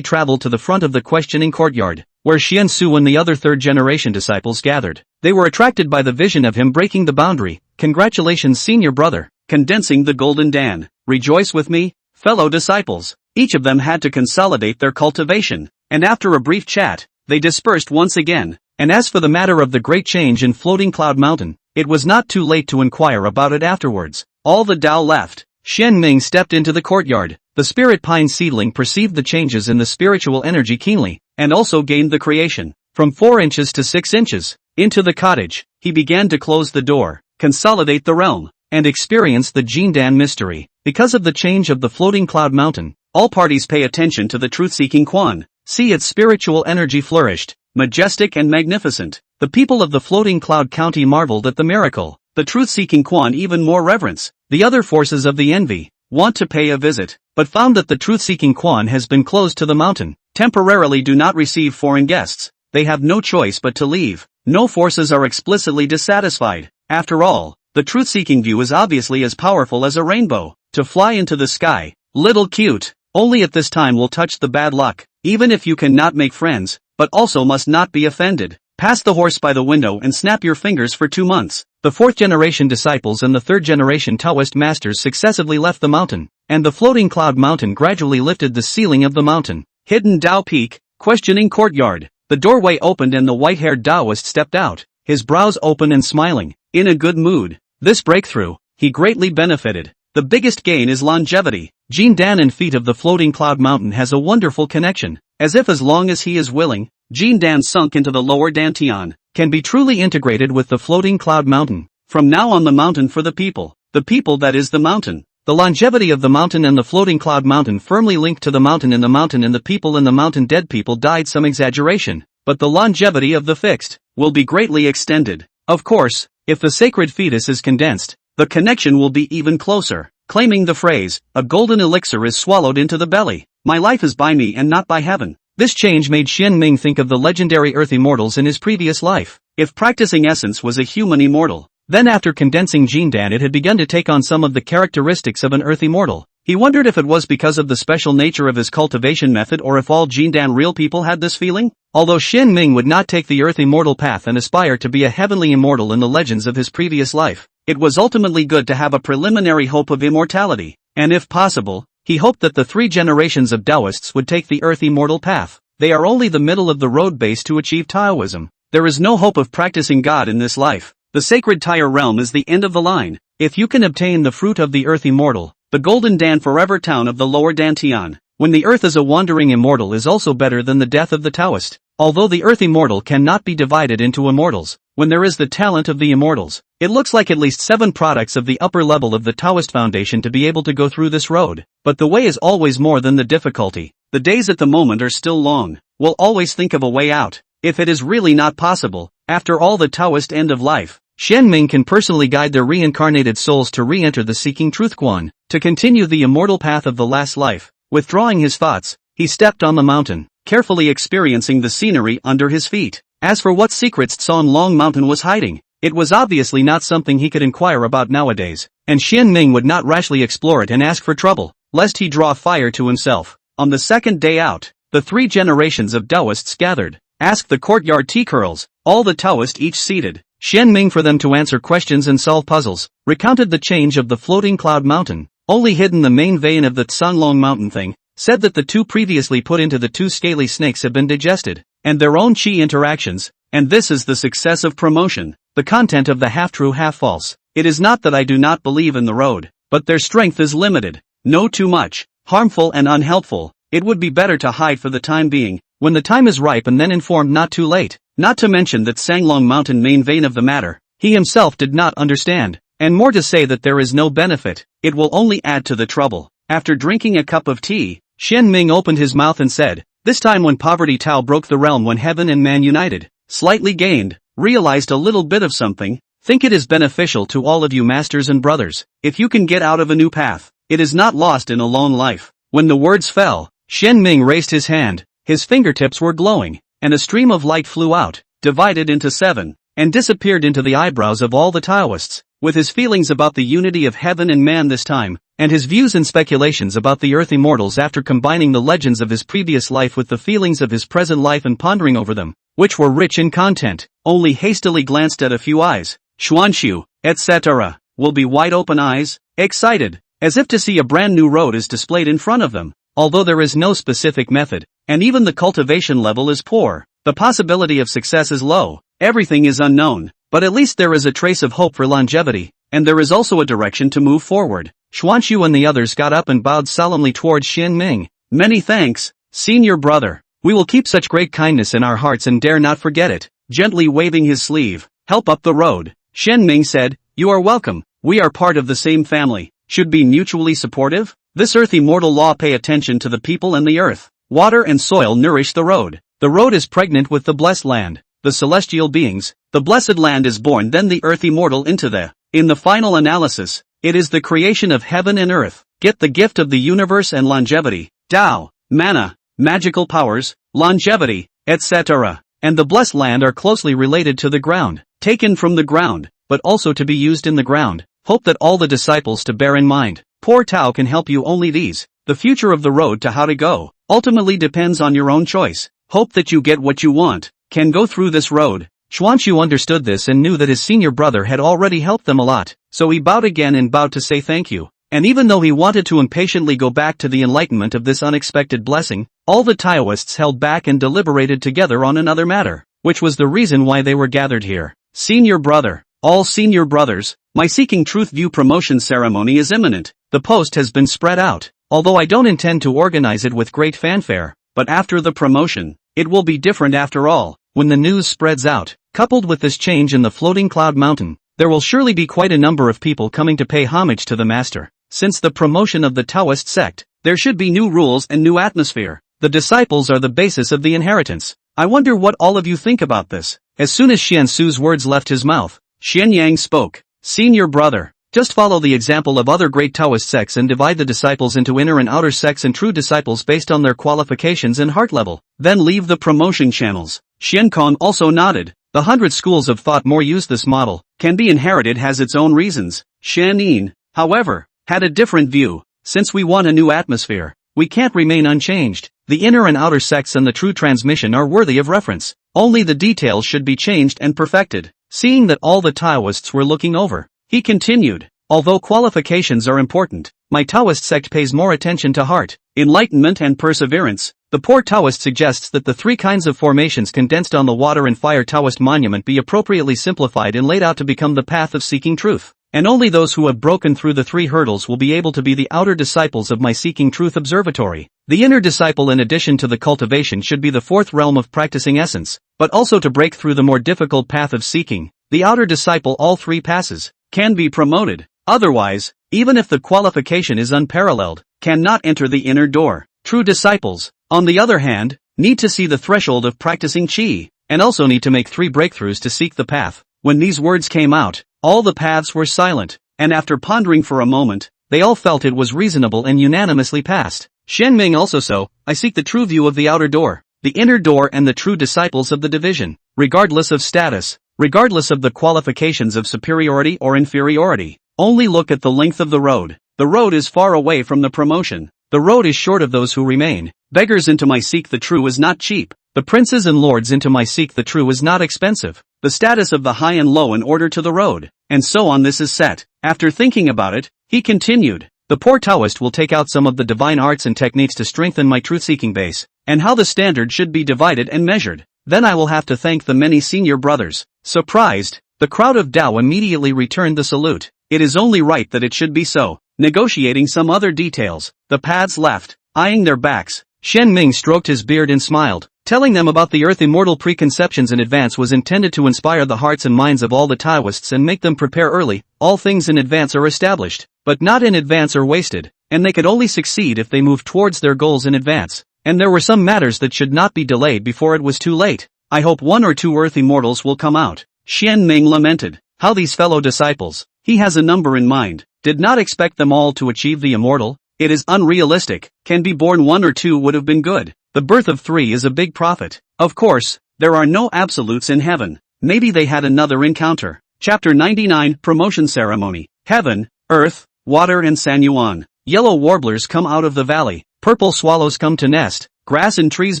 traveled to the front of the questioning courtyard, where Xiansu and the other third-generation disciples gathered. They were attracted by the vision of him breaking the boundary. Congratulations, senior brother. Condensing the golden Dan. Rejoice with me, fellow disciples. Each of them had to consolidate their cultivation, and after a brief chat, they dispersed once again. And as for the matter of the great change in floating cloud mountain, it was not too late to inquire about it afterwards. All the Dao left. Xianming stepped into the courtyard. The spirit pine seedling perceived the changes in the spiritual energy keenly, and also gained the creation. From 4 inches to 6 inches. Into the cottage, he began to close the door, consolidate the realm, and experience the Jindan mystery. Because of the change of the floating cloud mountain, all parties pay attention to the truth-seeking Quan. See its spiritual energy flourished. majestic and magnificent. The people of the floating cloud county marveled at the miracle. The truth-seeking Quan even more reverence. The other forces of the envy want to pay a visit, but found that the truth-seeking Quan has been closed to the mountain. Temporarily do not receive foreign guests. They have no choice but to leave. No forces are explicitly dissatisfied. After all, the truth-seeking view is obviously as powerful as a rainbow. To fly into the sky, little cute, only at this time will touch the bad luck, even if you cannot make friends, but also must not be offended. Pass the horse by the window and snap your fingers for 2 months. The 4th generation disciples and the 3rd generation Taoist masters successively left the mountain, and the floating cloud mountain gradually lifted the ceiling of the mountain. Hidden Dao Peak, questioning courtyard. The doorway opened and the white-haired Taoist stepped out, his brows open and smiling, in a good mood. This breakthrough, he greatly benefited. The biggest gain is longevity. Jin Dan and feet of the floating cloud mountain has a wonderful connection, as if as long as he is willing, Jin Dan sunk into the lower Dantian, can be truly integrated with the floating cloud mountain. From now on the mountain for the people that is the mountain. The longevity of the mountain and the floating cloud mountain firmly linked to the mountain and the people in the mountain. Dead people died, some exaggeration, but the longevity of the fixed will be greatly extended. Of course, if the sacred fetus is condensed, the connection will be even closer. Claiming the phrase, a golden elixir is swallowed into the belly. My life is by me and not by heaven. This change made Xian Ming think of the legendary earth immortals in his previous life. If practicing essence was a human immortal, then after condensing Jin Dan it had begun to take on some of the characteristics of an earth immortal. He wondered if it was because of the special nature of his cultivation method or if all Jin Dan real people had this feeling. Although Xian Ming would not take the earth immortal path and aspire to be a heavenly immortal in the legends of his previous life, it was ultimately good to have a preliminary hope of immortality, and if possible, he hoped that the 3 generations of Taoists would take the earth immortal path. They are only the middle of the road base to achieve Taoism. There is no hope of practicing God in this life. The sacred Tyre realm is the end of the line. If you can obtain the fruit of the earth immortal, the golden Dan forever town of the lower Dantian, when the earth is a wandering immortal is also better than the death of the Taoist. Although the earth immortal cannot be divided into immortals, when there is the talent of the immortals, it looks like at least 7 products of the upper level of the Taoist foundation to be able to go through this road. But the way is always more than the difficulty. The days at the moment are still long. We'll always think of a way out. If it is really not possible, after all the Taoist end of life, Xian Ming can personally guide their reincarnated souls to re-enter the seeking truth Quan, to continue the immortal path of the last life. Withdrawing his thoughts, he stepped on the mountain, carefully experiencing the scenery under his feet. As for what secrets Tson Long Mountain was hiding, it was obviously not something he could inquire about nowadays, and Xian Ming would not rashly explore it and ask for trouble, lest he draw fire to himself. On the second day out, the 3 generations of Taoists gathered, asked the courtyard tea curls, all the Taoists each seated, Xian Ming for them to answer questions and solve puzzles, recounted the change of the floating cloud mountain, only hidden the main vein of the Tsanglong mountain thing, said that the 2 previously put into the 2 scaly snakes have been digested, and their own chi interactions, and this is the success of promotion, the content of the half-true half-false. It is not that I do not believe in the road, but their strength is limited. No too much, harmful and unhelpful, it would be better to hide for the time being, when the time is ripe and then informed not too late. Not to mention that Sanglong Mountain main vein of the matter, he himself did not understand, and more to say that there is no benefit, it will only add to the trouble. After drinking a cup of tea, Xian Ming opened his mouth and said, this time when poverty Tao broke the realm, when heaven and man united, slightly gained, realized a little bit of something, think it is beneficial to all of you masters and brothers, if you can get out of a new path, it is not lost in a lone life. When the words fell, Xian Ming raised his hand, his fingertips were glowing, and a stream of light flew out, divided into 7, and disappeared into the eyebrows of all the Taoists. With his feelings about the unity of heaven and man this time, and his views and speculations about the earth immortals after combining the legends of his previous life with the feelings of his present life and pondering over them, which were rich in content, only hastily glanced at a few eyes, Xuanshu, etc., will be wide open eyes, excited, as if to see a brand new road is displayed in front of them. Although there is no specific method, and even the cultivation level is poor, the possibility of success is low, everything is unknown, but at least there is a trace of hope for longevity, and there is also a direction to move forward. Xuanshu and the others got up and bowed solemnly towards Xian Ming. Many thanks, senior brother. We will keep such great kindness in our hearts and dare not forget it. Gently waving his sleeve, help up the road, Xian Ming said, you are welcome, we are part of the same family, should be mutually supportive. This earth immortal law, pay attention to the people and the earth. Water and soil nourish the road. The road is pregnant with the blessed land, the celestial beings. The blessed land is born, then the earth immortal into the. In the final analysis, it is the creation of heaven and earth. Get the gift of the universe and longevity, Tao, mana, magical powers, longevity, etc. And the blessed land are closely related to the ground, taken from the ground, but also to be used in the ground. Hope that all the disciples to bear in mind. Poor Tao can help you only these. The future of the road to how to go ultimately depends on your own choice. Hope that you get what you want, can go through this road. Xuanqiu understood this and knew that his senior brother had already helped them a lot, so he bowed again and bowed to say thank you. And even though he wanted to impatiently go back to the enlightenment of this unexpected blessing, all the Taoists held back and deliberated together on another matter, which was the reason why they were gathered here. Senior brother, all senior brothers, my Seeking Truth View promotion ceremony is imminent. The post has been spread out, although I don't intend to organize it with great fanfare, but after the promotion, it will be different after all. When the news spreads out, coupled with this change in the floating cloud mountain, there will surely be quite a number of people coming to pay homage to the master. Since the promotion of the Taoist sect, there should be new rules and new atmosphere. The disciples are the basis of the inheritance. I wonder what all of you think about this. As soon as Xian Su's words left his mouth, Xian Yang spoke. Senior brother, just follow the example of other great Taoist sects and divide the disciples into inner and outer sects and true disciples based on their qualifications and heart level. Then leave the promotion channels. Xian Kong also nodded. The 100 schools of thought more use this model. Can be inherited has its own reasons. Xian Yin, however, had a different view. Since we want a new atmosphere, we can't remain unchanged. The inner and outer sects and the true transmission are worthy of reference. Only the details should be changed and perfected. Seeing that all the Taoists were looking over, he continued, although qualifications are important, my Taoist sect pays more attention to heart, enlightenment and perseverance. The poor Taoist suggests that the 3 kinds of formations condensed on the water and fire Taoist monument be appropriately simplified and laid out to become the path of seeking truth. And only those who have broken through the 3 hurdles will be able to be the outer disciples of my Seeking Truth Observatory. The inner disciple, in addition to the cultivation, should be the 4th realm of practicing essence, but also to break through the more difficult path of seeking. The outer disciple, all 3 passes, can be promoted. Otherwise, even if the qualification is unparalleled, cannot enter the inner door. True disciples, on the other hand, need to see the threshold of practicing qi, and also need to make 3 breakthroughs to seek the path. When these words came out, all the paths were silent, and after pondering for a moment, they all felt it was reasonable and unanimously passed. Shen Ming also so, I seek the true view of the outer door, the inner door and the true disciples of the division, regardless of status, regardless of the qualifications of superiority or inferiority. Only look at the length of the road. The road is far away from the promotion. The road is short of those who remain. Beggars into my seek the true is not cheap. The princes and lords into my seek the true is not expensive. The status of the high and low in order to the road, and so on this is set. After thinking about it, he continued, the poor Taoist will take out some of the divine arts and techniques to strengthen my truth-seeking base, and how the standard should be divided and measured. Then I will have to thank the many senior brothers. Surprised, the crowd of Dao immediately returned the salute. It is only right that it should be so. Negotiating some other details, the paths left, eyeing their backs. Shen Ming stroked his beard and smiled. Telling them about the earth immortal preconceptions in advance was intended to inspire the hearts and minds of all the Taoists and make them prepare early. All things in advance are established, but not in advance are wasted, and they could only succeed if they moved towards their goals in advance. And there were some matters that should not be delayed before it was too late. I hope 1 or 2 earth immortals will come out. Xian Ming lamented. How these fellow disciples, he has a number in mind, did not expect them all to achieve the immortal. It is unrealistic. Can be born 1 or 2 would have been good. The birth of 3 is a big profit. Of course, there are no absolutes in heaven. Maybe they had another encounter. Chapter 99 Promotion Ceremony. Heaven, Earth, Water and San Yuan. Yellow warblers come out of the valley. Purple swallows come to nest. Grass and trees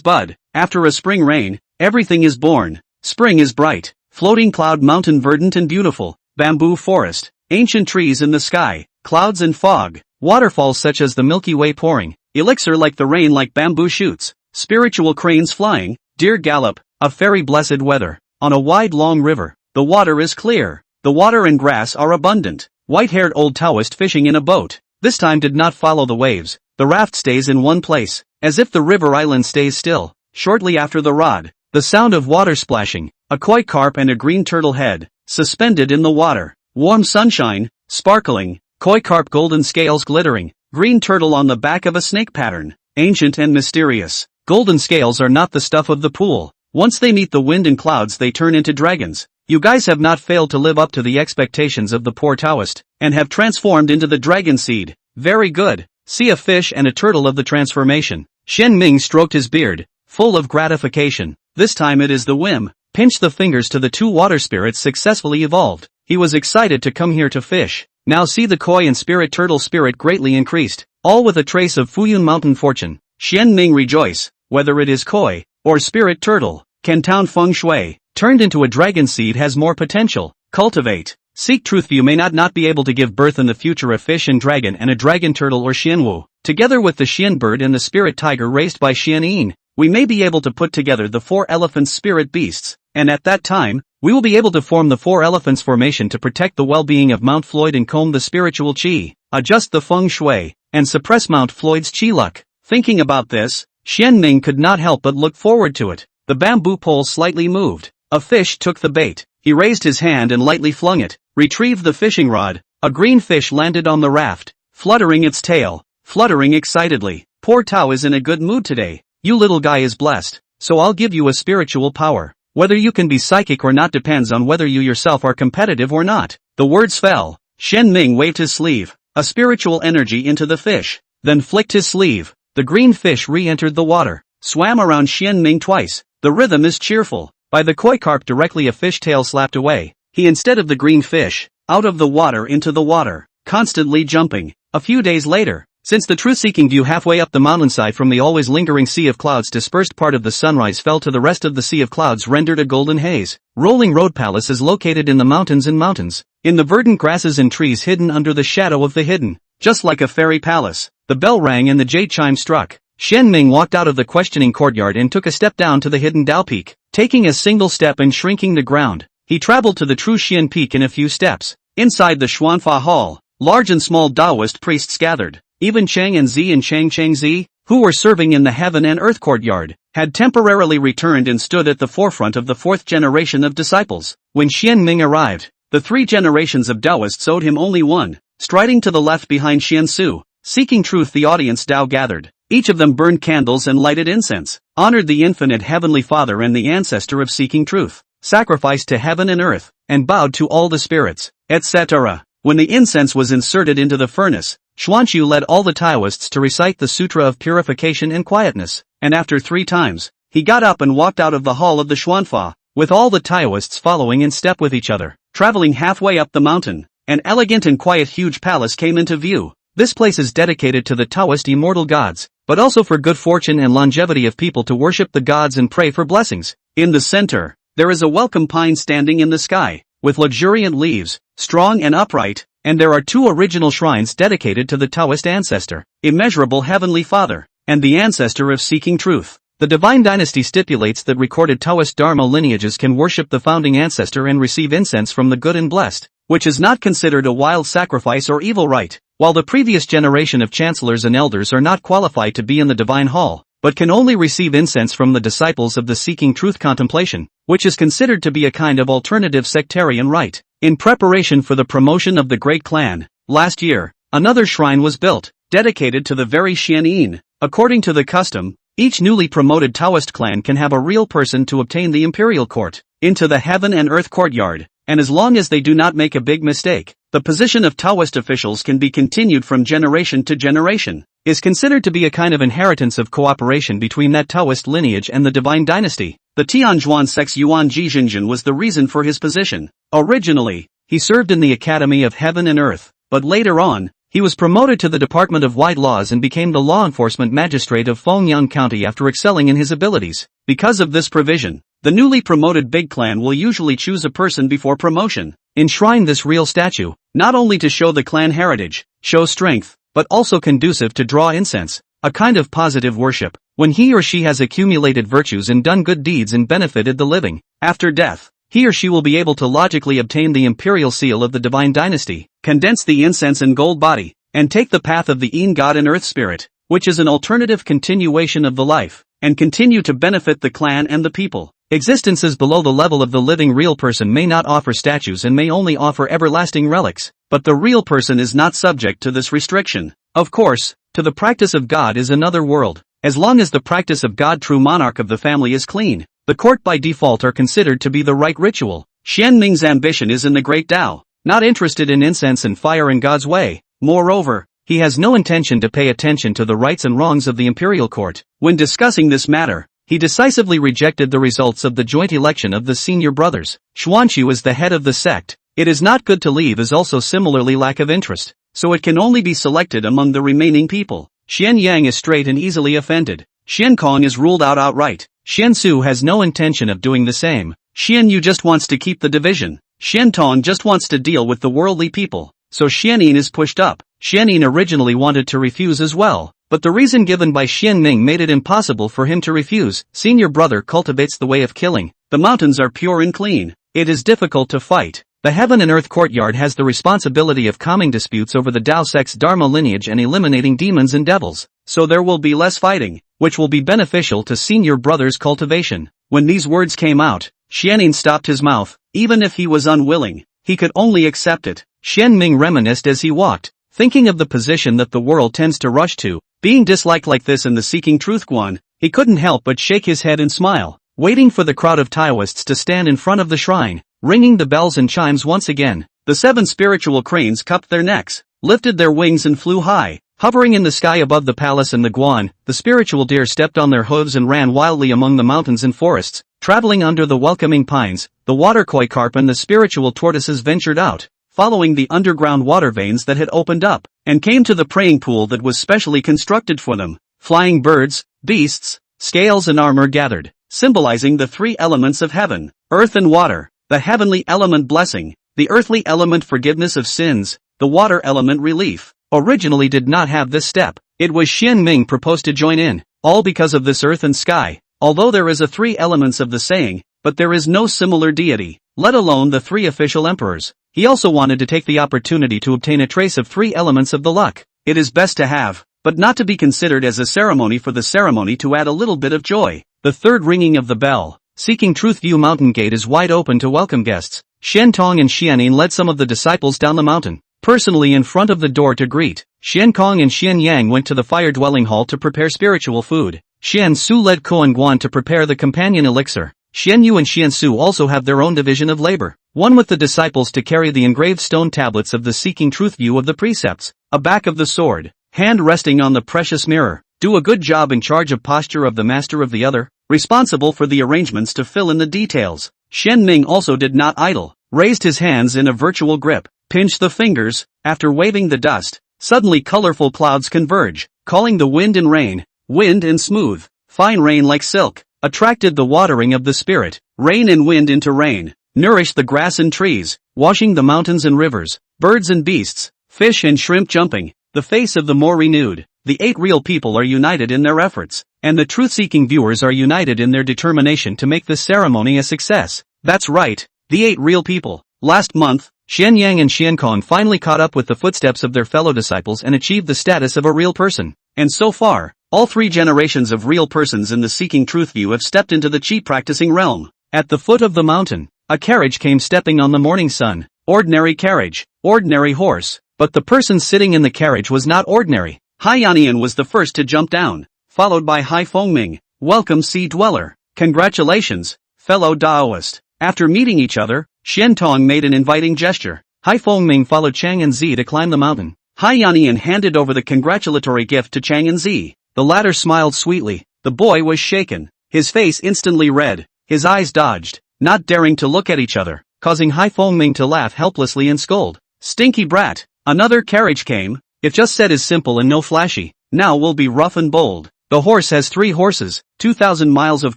bud. After a spring rain, everything is born. Spring is bright. Floating cloud mountain verdant and beautiful. Bamboo forest. Ancient trees in the sky. Clouds and fog. Waterfalls such as the Milky Way pouring. Elixir like the rain like bamboo shoots. Spiritual cranes flying, deer gallop, a fairy blessed weather. On a wide long river, the water is clear. The water and grass are abundant. White-haired old Taoist fishing in a boat. This time did not follow the waves. The raft stays in one place, as if the river island stays still. Shortly after the rod, the sound of water splashing, a koi carp and a green turtle head, suspended in the water. Warm sunshine, sparkling, koi carp golden scales glittering, green turtle on the back of a snake pattern, ancient and mysterious. Golden scales are not the stuff of the pool. Once they meet the wind and clouds they turn into dragons. You guys have not failed to live up to the expectations of the poor Taoist, and have transformed into the dragon seed. Very good. See a fish and a turtle of the transformation. Xian Ming stroked his beard, full of gratification. This time it is the whim. Pinch the fingers to the two water spirits successfully evolved. He was excited to come here to fish. Now see the koi and spirit turtle spirit greatly increased, all with a trace of Fuyun mountain fortune. Xian Ming rejoice, whether it is koi, or spirit turtle, Canton feng shui, turned into a dragon seed has more potential. Cultivate. Seek truth. You may not be able to give birth in the future a fish and a dragon turtle or Xianwu. Together with the Xian bird and the spirit tiger raised by Xian Yin, we may be able to put together the 4 elephants spirit beasts, and at that time, we will be able to form the 4 elephants formation to protect the well-being of Mount Floyd and comb the spiritual qi, adjust the feng shui, and suppress Mount Floyd's qi luck. Thinking about this, Xian Ming could not help but look forward to it. The bamboo pole slightly moved. A fish took the bait. He raised his hand and lightly flung it, retrieved the fishing rod. A green fish landed on the raft, fluttering its tail, fluttering excitedly. Poor Tao is in a good mood today. You little guy is blessed, so I'll give you a spiritual power. Whether you can be psychic or not depends on whether you yourself are competitive or not. The words fell. Xian Ming waved his sleeve, a spiritual energy into the fish, then flicked his sleeve. The green fish re-entered the water, swam around Xian Ming twice. The rhythm is cheerful. By the koi carp directly a fish tail slapped away. He instead of the green fish, out of the water into the water, constantly jumping. A few days later, since the truth-seeking view halfway up the mountainside from the always lingering sea of clouds dispersed part of the sunrise fell to the rest of the sea of clouds rendered a golden haze. Rolling Road Palace is located in the mountains and mountains, in the verdant grasses and trees hidden under the shadow of the hidden, just like a fairy palace. The bell rang and the jade chime struck. Xian Ming walked out of the questioning courtyard and took a step down to the hidden Dao Peak. Taking a single step and shrinking the ground, he traveled to the true Xian Peak in a few steps. Inside the Xuanfa Hall, large and small Taoist priests gathered. Even Chang and Zi and Chang Zi, who were serving in the Heaven and Earth courtyard, had temporarily returned and stood at the forefront of the 4th generation of disciples. When Xian Ming arrived, the 3 generations of Taoists owed him only one. Striding to the left behind Xian Su, seeking truth, the audience Tao gathered. Each of them burned candles and lighted incense, honored the infinite Heavenly Father and the ancestor of seeking truth, sacrificed to heaven and earth, and bowed to all the spirits, etc. When the incense was inserted into the furnace, Xuanqiu led all the Taoists to recite the Sutra of Purification and Quietness, and after 3 times, he got up and walked out of the hall of the Xuanfa, with all the Taoists following in step with each other. Traveling halfway up the mountain, an elegant and quiet huge palace came into view. This place is dedicated to the Taoist immortal gods, but also for good fortune and longevity of people to worship the gods and pray for blessings. In the center, there is a welcome pine standing in the sky, with luxuriant leaves, strong and upright, and there are 2 original shrines dedicated to the Taoist ancestor, immeasurable Heavenly Father, and the ancestor of seeking truth. The divine dynasty stipulates that recorded Taoist Dharma lineages can worship the founding ancestor and receive incense from the good and blessed, which is not considered a wild sacrifice or evil rite. While the previous generation of chancellors and elders are not qualified to be in the divine hall, but can only receive incense from the disciples of the seeking truth contemplation, which is considered to be a kind of alternative sectarian rite. In preparation for the promotion of the great clan, last year, another shrine was built, dedicated to the very Xian Yin. According to the custom, each newly promoted Taoist clan can have a real person to obtain the imperial court, into the heaven and earth courtyard, and as long as they do not make a big mistake, the position of Taoist officials can be continued from generation to generation, is considered to be a kind of inheritance of cooperation between that Taoist lineage and the divine dynasty. The Tianzhuan Sex Yuan Jizhenjin was the reason for his position. Originally, he served in the Academy of Heaven and Earth, but later on, he was promoted to the Department of Wide Laws and became the law enforcement magistrate of Fengyang County after excelling in his abilities. Because of this provision, the newly promoted big clan will usually choose a person before promotion. Enshrine this real statue, not only to show the clan heritage, show strength, but also conducive to draw incense, a kind of positive worship, when he or she has accumulated virtues and done good deeds and benefited the living. After death, he or she will be able to logically obtain the imperial seal of the divine dynasty, condense the incense and gold body, and take the path of the Yin God and Earth Spirit, which is an alternative continuation of the life, and continue to benefit the clan and the people. Existences below the level of the living real person may not offer statues and may only offer everlasting relics, but the real person is not subject to this restriction. Of course, to the practice of God is another world, as long as the practice of God true monarch of the family is clean. The court by default are considered to be the right ritual. Xian Ming's ambition is in the great Tao, not interested in incense and fire in God's way. Moreover, he has no intention to pay attention to the rights and wrongs of the imperial court. When discussing this matter, he decisively rejected the results of the joint election of the senior brothers. Xuanqiu is the head of the sect. It is not good to leave is also similarly lack of interest, so it can only be selected among the remaining people. Xian Yang is straight and easily offended. Xian Kong is ruled out outright. Xian Su has no intention of doing the same. Xian Yu just wants to keep the division. Xian Tong just wants to deal with the worldly people, so Xian Yin is pushed up. Xian Yin originally wanted to refuse as well, but the reason given by Xian Ming made it impossible for him to refuse. Senior brother cultivates the way of killing. The mountains are pure and clean. It is difficult to fight. The Heaven and Earth Courtyard has the responsibility of calming disputes over the Tao sect's Dharma lineage and eliminating demons and devils, so there will be less fighting, which will be beneficial to senior brother's cultivation. When these words came out, Xianyin stopped his mouth. Even if he was unwilling, he could only accept it. Xian Ming reminisced as he walked, thinking of the position that the world tends to rush to. Being disliked like this in the Seeking Truth Guan, he couldn't help but shake his head and smile, waiting for the crowd of Taoists to stand in front of the shrine, ringing the bells and chimes once again. The 7 spiritual cranes cupped their necks, lifted their wings and flew high, hovering in the sky above the palace and the Guan. The spiritual deer stepped on their hooves and ran wildly among the mountains and forests, traveling under the welcoming pines. The water koi carp and the spiritual tortoises ventured out, following the underground water veins that had opened up, and came to the praying pool that was specially constructed for them. Flying birds, beasts, scales and armor gathered, symbolizing the 3 elements of heaven, earth and water. The heavenly element blessing, the earthly element forgiveness of sins, the water element relief. Originally did not have this step. It was Xian Ming proposed to join in, all because of this earth and sky. Although there is a 3 elements of the saying, but there is no similar deity, let alone the 3 official emperors. He also wanted to take the opportunity to obtain a trace of 3 elements of the luck. It is best to have, but not to be considered as a ceremony for the ceremony to add a little bit of joy. The 3rd ringing of the bell. Seeking Truth View Mountain Gate is wide open to welcome guests. Xian Tong and Xianyin led some of the disciples down the mountain, personally in front of the door to greet. Xian Kong and Xian Yang went to the fire dwelling hall to prepare spiritual food. Xian Su led Ko and Guan to prepare the companion elixir. Xian Yu and Xian Su also have their own division of labor, one with the disciples to carry the engraved stone tablets of the Seeking Truth View of the precepts, a back of the sword, hand resting on the precious mirror. Do a good job in charge of posture of the master of the other, responsible for the arrangements to fill in the details. Xian Ming also did not idle, raised his hands in a virtual grip, pinched the fingers. After waving the dust, suddenly colorful clouds converge, calling the wind and rain. Wind and smooth, fine rain like silk, attracted the watering of the spirit. Rain and wind into rain, nourished the grass and trees, washing the mountains and rivers, birds and beasts, fish and shrimp jumping, the face of the more renewed. The 8 real people are united in their efforts, and the truth-seeking viewers are united in their determination to make this ceremony a success. That's right, the 8 real people. Last month, Xian Yang and Xian Kong finally caught up with the footsteps of their fellow disciples and achieved the status of a real person. And so far, all 3 generations of real persons in the Seeking Truth View have stepped into the chi practicing realm. At the foot of the mountain, a carriage came stepping on the morning sun. Ordinary carriage, ordinary horse, but the person sitting in the carriage was not ordinary. Hai Yannian was the first to jump down, followed by Hai Fengming. Welcome Sea Dweller. Congratulations, fellow Daoist. After meeting each other, Xian Tong made an inviting gesture. Hai Fengming followed Chang and Zi to climb the mountain. Hai Yannian handed over the congratulatory gift to Chang and Zi. The latter smiled sweetly. The boy was shaken. His face instantly red. His eyes dodged, not daring to look at each other, causing Hai Fengming to laugh helplessly and scold. Stinky brat. Another carriage came. It just said is simple and no flashy. Now will be rough and bold. The horse has 3 horses, 2,000 miles of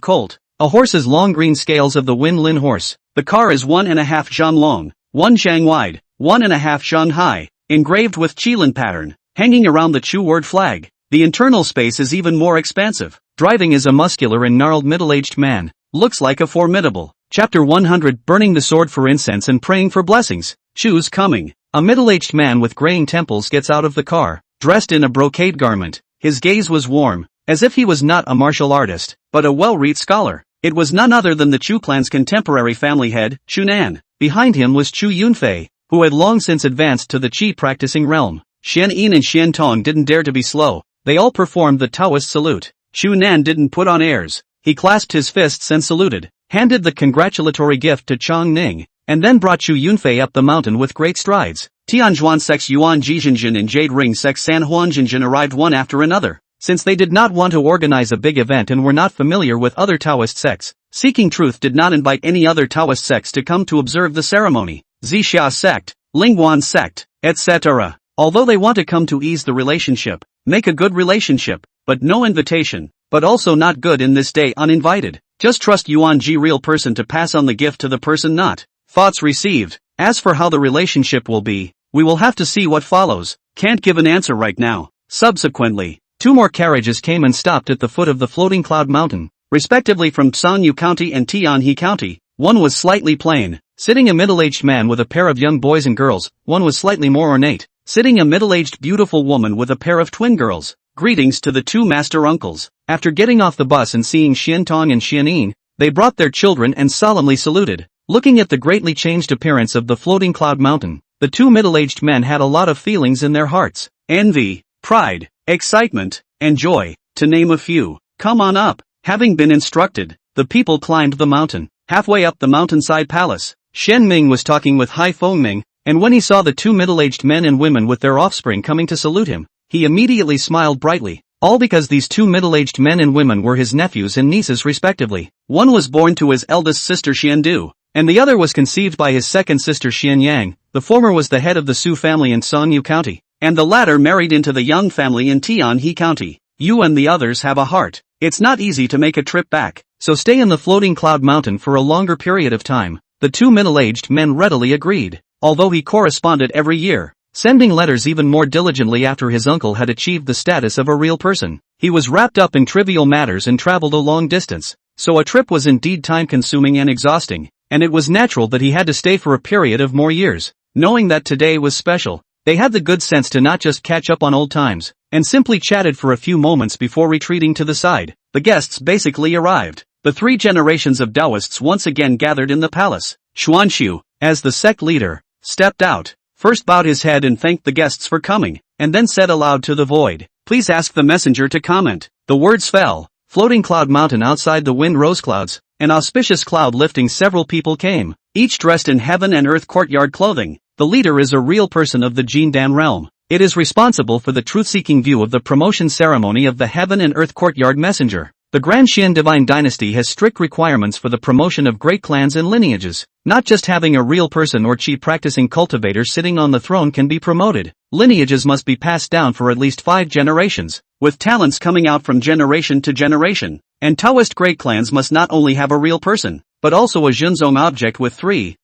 colt. A horse's long green scales of the Wen Lin horse. The car is 1.5 zhan long, 1 zhang wide, 1.5 zhang high, engraved with Qilin pattern, hanging around the Chu word flag. The internal space is even more expansive. Driving is a muscular and gnarled middle-aged man. Looks like a formidable. Chapter 100 Burning the sword for incense and praying for blessings. Chu's coming. A middle-aged man with graying temples gets out of the car, dressed in a brocade garment. His gaze was warm, as if he was not a martial artist, but a well-read scholar. It was none other than the Chu clan's contemporary family head, Chu Nan. Behind him was Chu Yunfei, who had long since advanced to the Qi practicing realm. Xian Yin and Xian Tong didn't dare to be slow. They all performed the Taoist salute. Shu Nan didn't put on airs. He clasped his fists and saluted, handed the congratulatory gift to Chang Ning, and then brought Chu Yunfei up the mountain with great strides. Tianjuan Sex Yuan Jizhenjin and Jade Ring Sex San Huanjinjin arrived one after another. Since they did not want to organize a big event and were not familiar with other Taoist sects, Seeking Truth did not invite any other Taoist sects to come to observe the ceremony. Zixia sect, Lingguan sect, etc. Although they want to come to ease the relationship, make a good relationship, but no invitation, but also not good in this day uninvited. Just trust Yuan Ji real person to pass on the gift to the person not. Thoughts received. As for how the relationship will be, we will have to see what follows. Can't give an answer right now. Subsequently, 2 more carriages came and stopped at the foot of the floating cloud mountain, respectively from Sanyu County and Tianhe County. One was slightly plain, sitting a middle-aged man with a pair of young boys and girls. One was slightly more ornate, sitting a middle-aged beautiful woman with a pair of twin girls. Greetings to the 2 master uncles. After getting off the bus and seeing Xian Tong and Xian Yin, they brought their children and solemnly saluted. Looking at the greatly changed appearance of the floating cloud mountain, the 2 middle-aged men had a lot of feelings in their hearts. Envy, pride, excitement, and joy, to name a few. Come on up. Having been instructed, the people climbed the mountain. Halfway up the mountainside palace, Shen Ming was talking with Hai Fengming, and when he saw the 2 middle-aged men and women with their offspring coming to salute him, he immediately smiled brightly. All because these 2 middle-aged men and women were his nephews and nieces respectively. One was born to his eldest sister Xian Du, and the other was conceived by his second sister Xian Yang. The former was the head of the Su family in Songyu County, and the latter married into the Yang family in Tianhe County. You and the others have a heart. It's not easy to make a trip back, so stay in the floating cloud mountain for a longer period of time. The 2 middle-aged men readily agreed, although he corresponded every year, sending letters even more diligently after his uncle had achieved the status of a real person. He was wrapped up in trivial matters and traveled a long distance, so a trip was indeed time-consuming and exhausting, and it was natural that he had to stay for a period of more years. Knowing that today was special, they had the good sense to not just catch up on old times, and simply chatted for a few moments before retreating to the side. The guests basically arrived. The 3 generations of Taoists once again gathered in the palace. Xuanxiu, as the sect leader, stepped out, first bowed his head and thanked the guests for coming, and then said aloud to the void, "Please ask the messenger to comment." The words fell. Floating cloud mountain outside the wind rose clouds, an auspicious cloud lifting several people came, each dressed in heaven and earth courtyard clothing. The leader is a real person of the Jindan realm. It is responsible for the truth-seeking view of the promotion ceremony of the heaven and earth courtyard messenger. The Grand Xian divine dynasty has strict requirements for the promotion of great clans and lineages. Not just having a real person or chi practicing cultivator sitting on the throne can be promoted. Lineages must be passed down for at least 5 generations, with talents coming out from generation to generation. And Taoist great clans must not only have a real person, but also a Zhenzong object with 3,000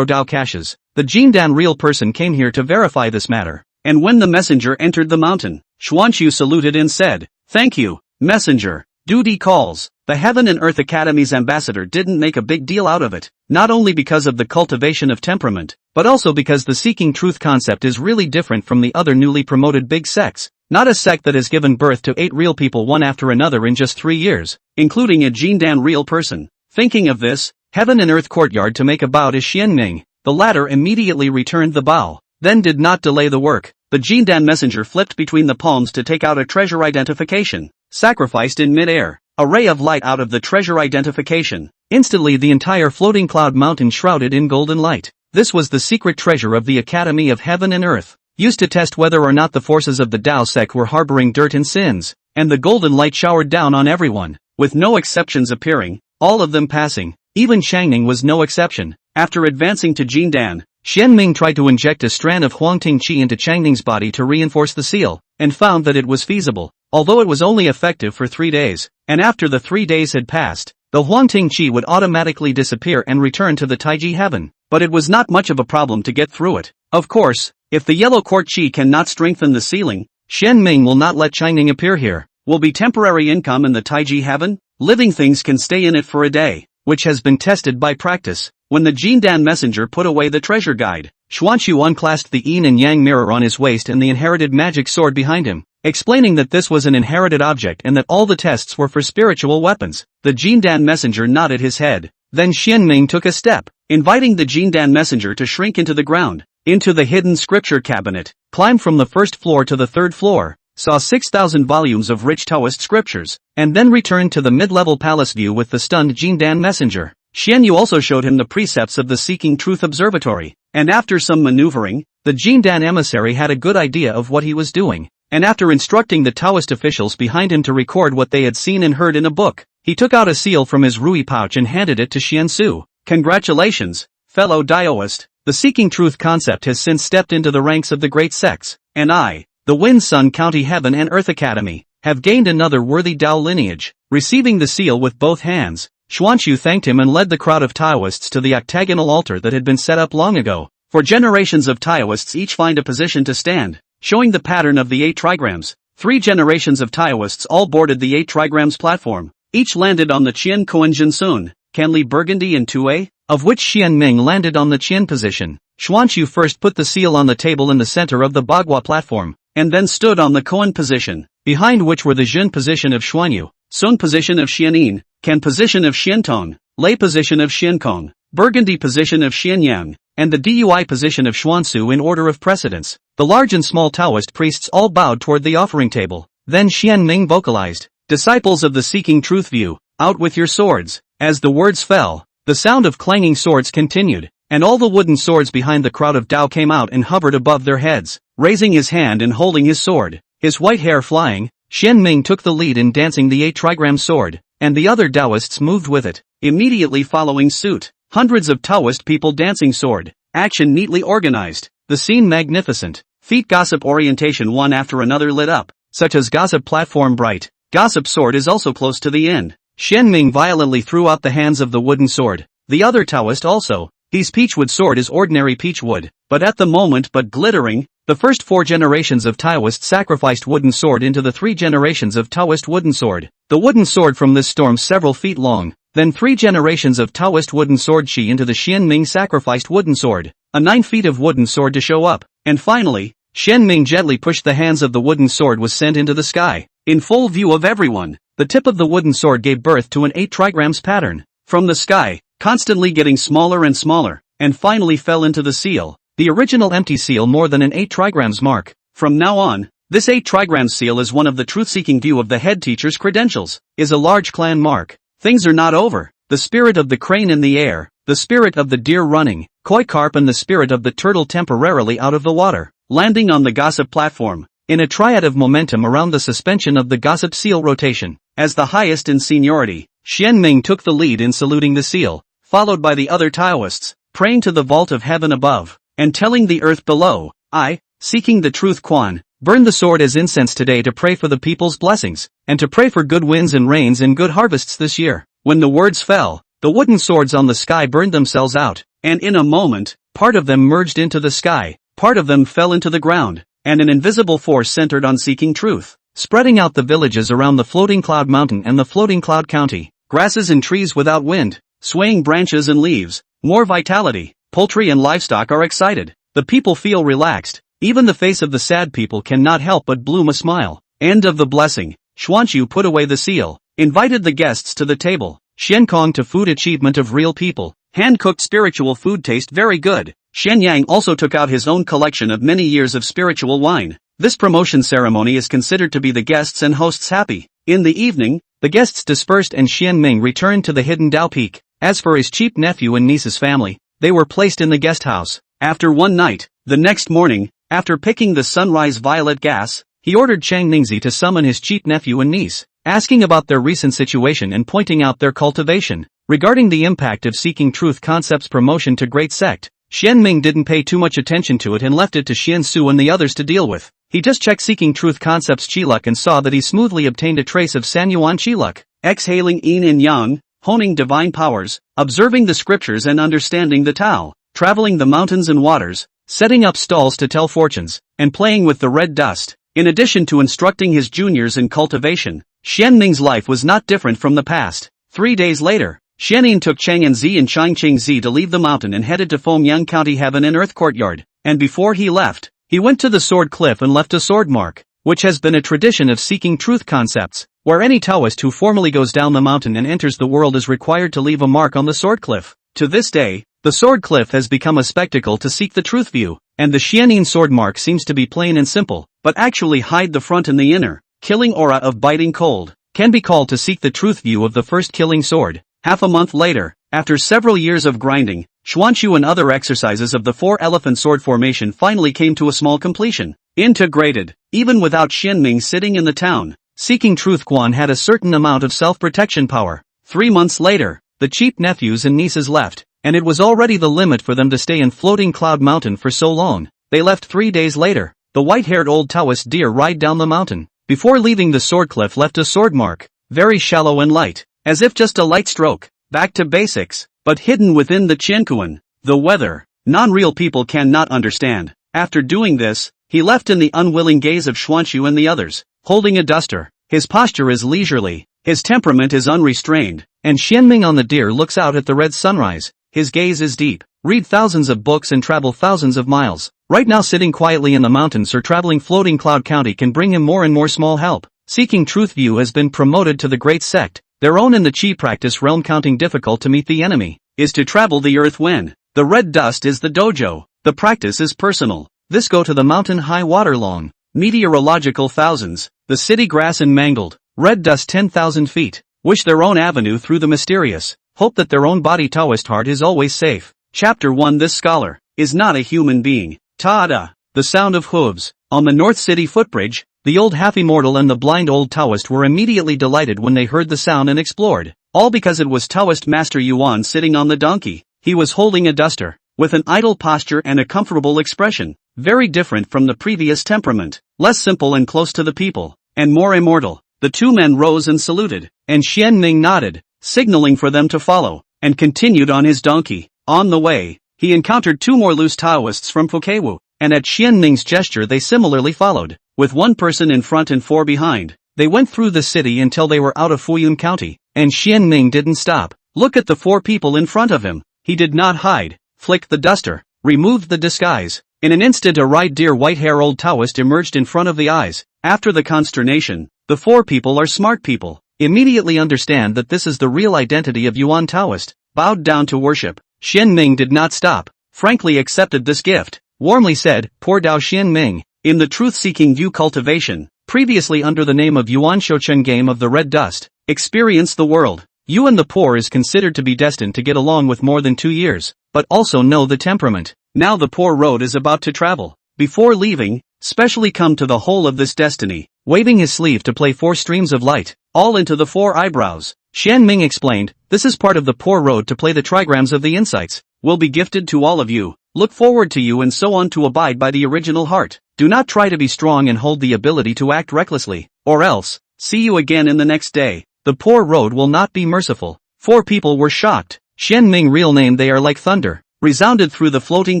Dao caches. The Jindan real person came here to verify this matter. And when the messenger entered the mountain, Xuanqiu saluted and said, "Thank you, messenger." Duty calls. The Heaven and Earth Academy's ambassador didn't make a big deal out of it, not only because of the cultivation of temperament, but also because the seeking truth concept is really different from the other newly promoted big sects. Not a sect that has given birth to 8 real people one after another in just 3 years, including a Jindan real person. Thinking of this, Heaven and Earth Courtyard to make a bow to Xianming. The latter immediately returned the bow, then did not delay the work. The Jindan messenger flipped between the palms to take out a treasure identification, sacrificed in mid-air. A ray of light out of the treasure identification. Instantly the entire floating cloud mountain shrouded in golden light. This was the secret treasure of the Academy of Heaven and Earth, used to test whether or not the forces of the Tao sect were harboring dirt and sins, and the golden light showered down on everyone, with no exceptions appearing, all of them passing. Even Changning was no exception. After advancing to Jindan, Xianming tried to inject a strand of Huangting Qi into Changning's body to reinforce the seal, and found that it was feasible, although it was only effective for 3 days, and after the 3 days had passed, the Huangting Qi would automatically disappear and return to the Taiji heaven. But it was not much of a problem to get through it. Of course, if the yellow court Qi cannot strengthen the ceiling, Xianming will not let Changning appear here. Will be temporary income in the Taiji heaven? Living things can stay in it for a day, which has been tested by practice. When the Jindan messenger put away the treasure guide, Xuanqiu unclasped the yin and yang mirror on his waist and the inherited magic sword behind him, explaining that this was an inherited object and that all the tests were for spiritual weapons. The Jindan messenger nodded his head. Then Xianming took a step, inviting the Jindan messenger to shrink into the ground, into the hidden scripture cabinet, climbed from the 1st floor to the 3rd floor, saw 6,000 volumes of rich Taoist scriptures, and then returned to the mid-level palace view with the stunned Jindan messenger. Xianyu also showed him the precepts of the Seeking Truth Observatory, and after some maneuvering, the Jindan emissary had a good idea of what he was doing, and after instructing the Taoist officials behind him to record what they had seen and heard in a book, he took out a seal from his rui pouch and handed it to Xiansu. Congratulations, fellow Daoist, the Seeking Truth concept has since stepped into the ranks of the great sects, and I, the Wind Sun County Heaven and Earth Academy, have gained another worthy Dao lineage. Receiving the seal with both hands, Xuanxu thanked him and led the crowd of Taoists to the octagonal altar that had been set up long ago. For generations of Taoists each find a position to stand, showing the pattern of the 8 trigrams. 3 generations of Taoists all boarded the 8 trigrams platform. Each landed on the Qian Koan Jinsun, Canli Burgundy and Tue, of which Xian Ming landed on the Qian position. Xuanxu first put the seal on the table in the center of the Bagua platform, and then stood on the Koan position, behind which were the Jun position of Xuanyu, Sun position of Xianin, Can position of Xiantong, Lei position of Xiankong, Burgundy position of Xianyang, and the Dui position of Xuansu in order of precedence. The large and small Taoist priests all bowed toward the offering table. Then Xian Ming vocalized, "Disciples of the Seeking Truth View, out with your swords." As the words fell, the sound of clanging swords continued, and all the wooden swords behind the crowd of Dao came out and hovered above their heads. Raising his hand and holding his sword, his white hair flying, Xian Ming took the lead in dancing the 8 trigram sword, and the other Taoists moved with it, immediately following suit. Hundreds of Taoist people dancing sword, action neatly organized, the scene magnificent. Feet gossip orientation one after another lit up, such as gossip platform bright, gossip sword is also close to the end. Xian Ming violently threw out the hands of the wooden sword, the other Taoist also. His peachwood sword is ordinary peachwood, but at the moment but glittering. The first 4 generations of Taoist sacrificed wooden sword into the 3 generations of Taoist wooden sword. The wooden sword from this storm several feet long, then 3 generations of Taoist wooden sword chi into the Xian Ming sacrificed wooden sword, a 9 feet of wooden sword to show up, and finally, Xian Ming gently pushed the hands of the wooden sword was sent into the sky, in full view of everyone. The tip of the wooden sword gave birth to an 8 trigrams pattern, from the sky, constantly getting smaller and smaller, and finally fell into the seal. The original empty seal more than an 8 trigrams mark. From now on, this 8 trigrams seal is one of the truth-seeking view of the head teacher's credentials, is a large clan mark. Things are not over. The spirit of the crane in the air, the spirit of the deer running, koi carp and the spirit of the turtle temporarily out of the water, landing on the gossip platform, in a triad of momentum around the suspension of the gossip seal rotation. As the highest in seniority, Xian Ming took the lead in saluting the seal, followed by the other Taoists, praying to the vault of heaven above, and telling the earth below, I, seeking the truth Quan, burn the sword as incense today to pray for the people's blessings, and to pray for good winds and rains and good harvests this year. When the words fell, the wooden swords on the sky burned themselves out, and in a moment, part of them merged into the sky, part of them fell into the ground, and an invisible force centered on seeking truth, spreading out the villages around the floating cloud mountain and the floating cloud county, grasses and trees without wind, swaying branches and leaves, more vitality. Poultry and livestock are excited, the people feel relaxed, even the face of the sad people cannot help but bloom a smile. End of the blessing. Xuanxu put away the seal, invited the guests to the table. Xiankong to food achievement of real people, hand-cooked spiritual food taste very good. Xianyang also took out his own collection of many years of spiritual wine. This promotion ceremony is considered to be the guests and hosts happy. In the evening, the guests dispersed and Xian Ming returned to the hidden Dao Peak. As for his cheap nephew and niece's family, they were placed in the guest house. After one night, the next morning, after picking the sunrise violet gas, he ordered Chang Ningzi to summon his cheap nephew and niece, asking about their recent situation and pointing out their cultivation. Regarding the impact of Seeking Truth Concept's promotion to Great Sect, Xian Ming didn't pay too much attention to it and left it to Xian Su and the others to deal with. He just checked Seeking Truth Concept's Qiluk and saw that he smoothly obtained a trace of Sanyuan Qiluk, exhaling yin and yang, honing divine powers, observing the scriptures and understanding the Tao, traveling the mountains and waters, setting up stalls to tell fortunes, and playing with the red dust. In addition to instructing his juniors in cultivation, Xian Ming's life was not different from the past. 3 days later, Xianyin took Chang'an Zi and Changqing Zi to leave the mountain and headed to Fengyang County Heaven and Earth Courtyard, and before he left, he went to the Sword Cliff and left a sword mark, which has been a tradition of Seeking Truth Concepts, where any Taoist who formally goes down the mountain and enters the world is required to leave a mark on the Sword Cliff. To this day, the Sword Cliff has become a spectacle to seek the truth view. and the Xianin sword mark seems to be plain and simple, but actually hide the front and the inner, killing aura of biting cold, can be called to seek the truth view of the first killing sword. Half a month later, after several years of grinding, Xuanchu and other exercises of the four-elephant sword formation finally came to a small completion. Integrated, even without Xianming sitting in the town. Seeking truth Guan had a certain amount of self-protection power. 3 months later, the cheap nephews and nieces left, and it was already the limit for them to stay in Floating Cloud Mountain for so long. They left 3 days later. The white-haired old Taoist deer ride down the mountain. Before leaving the sword cliff left a sword mark, very shallow and light, as if just a light stroke. Back to basics, but hidden within the Qiankuan. The weather, non-real people cannot understand. After doing this, he left in the unwilling gaze of Xuanchu and the others, holding a duster. His posture is leisurely, his temperament is unrestrained, and Xianming on the deer looks out at the red sunrise. His gaze is deep. Read thousands of books and travel thousands of miles. Right now sitting quietly in the mountains or traveling Floating Cloud County can bring him more and more small help. Seeking Truth View has been promoted to the great sect, their own in the Qi practice realm, counting difficult to meet the enemy, is to travel the earth when the red dust is the dojo. The practice is personal. This go to the mountain high water long, meteorological thousands, the city grass and mangled, red dust 10,000 feet, wish their own avenue through the mysterious, hope that their own body Taoist heart is always safe. Chapter 1. This scholar is not a human being. Ta-da! The sound of hooves. On the North City footbridge, the old half-immortal and the blind old Taoist were immediately delighted when they heard the sound and explored. All because it was Taoist Master Yuan sitting on the donkey. He was holding a duster, with an idle posture and a comfortable expression, very different from the previous temperament, less simple and close to the people, and more immortal. The two men rose and saluted, and Xianming nodded, signaling for them to follow, and continued on his donkey. On the way, he encountered 2 more loose Taoists from Fukewu, and at Xianming's gesture they similarly followed, with 1 person in front and 4 behind. They went through the city until they were out of Fuyun County, and Xianming didn't stop. Look at the 4 people in front of him. He did not hide, flicked the duster, removed the disguise. In an instant a right dear white-hair old Taoist emerged in front of the eyes. After the consternation, the 4 people are smart people, immediately understand that this is the real identity of Yuan Taoist, bowed down to worship. Xianming did not stop, frankly accepted this gift, warmly said, Poor Dao Xianming, in the truth-seeking view cultivation, previously under the name of Yuan Shoucheng Game of the Red Dust, experience the world. You and the poor is considered to be destined to get along with more than 2 years, but also know the temperament. Now the poor road is about to travel. Before leaving, specially come to the whole of this destiny, waving his sleeve to play 4 streams of light, all into the 4 eyebrows. Xianming explained, this is part of the poor road to play the trigrams of the insights, will be gifted to all of you, look forward to you and so on to abide by the original heart. Do not try to be strong and hold the ability to act recklessly, or else, see you again in the next day. The poor road will not be merciful. 4 people were shocked. Xianming real name they are like thunder, resounded through the Floating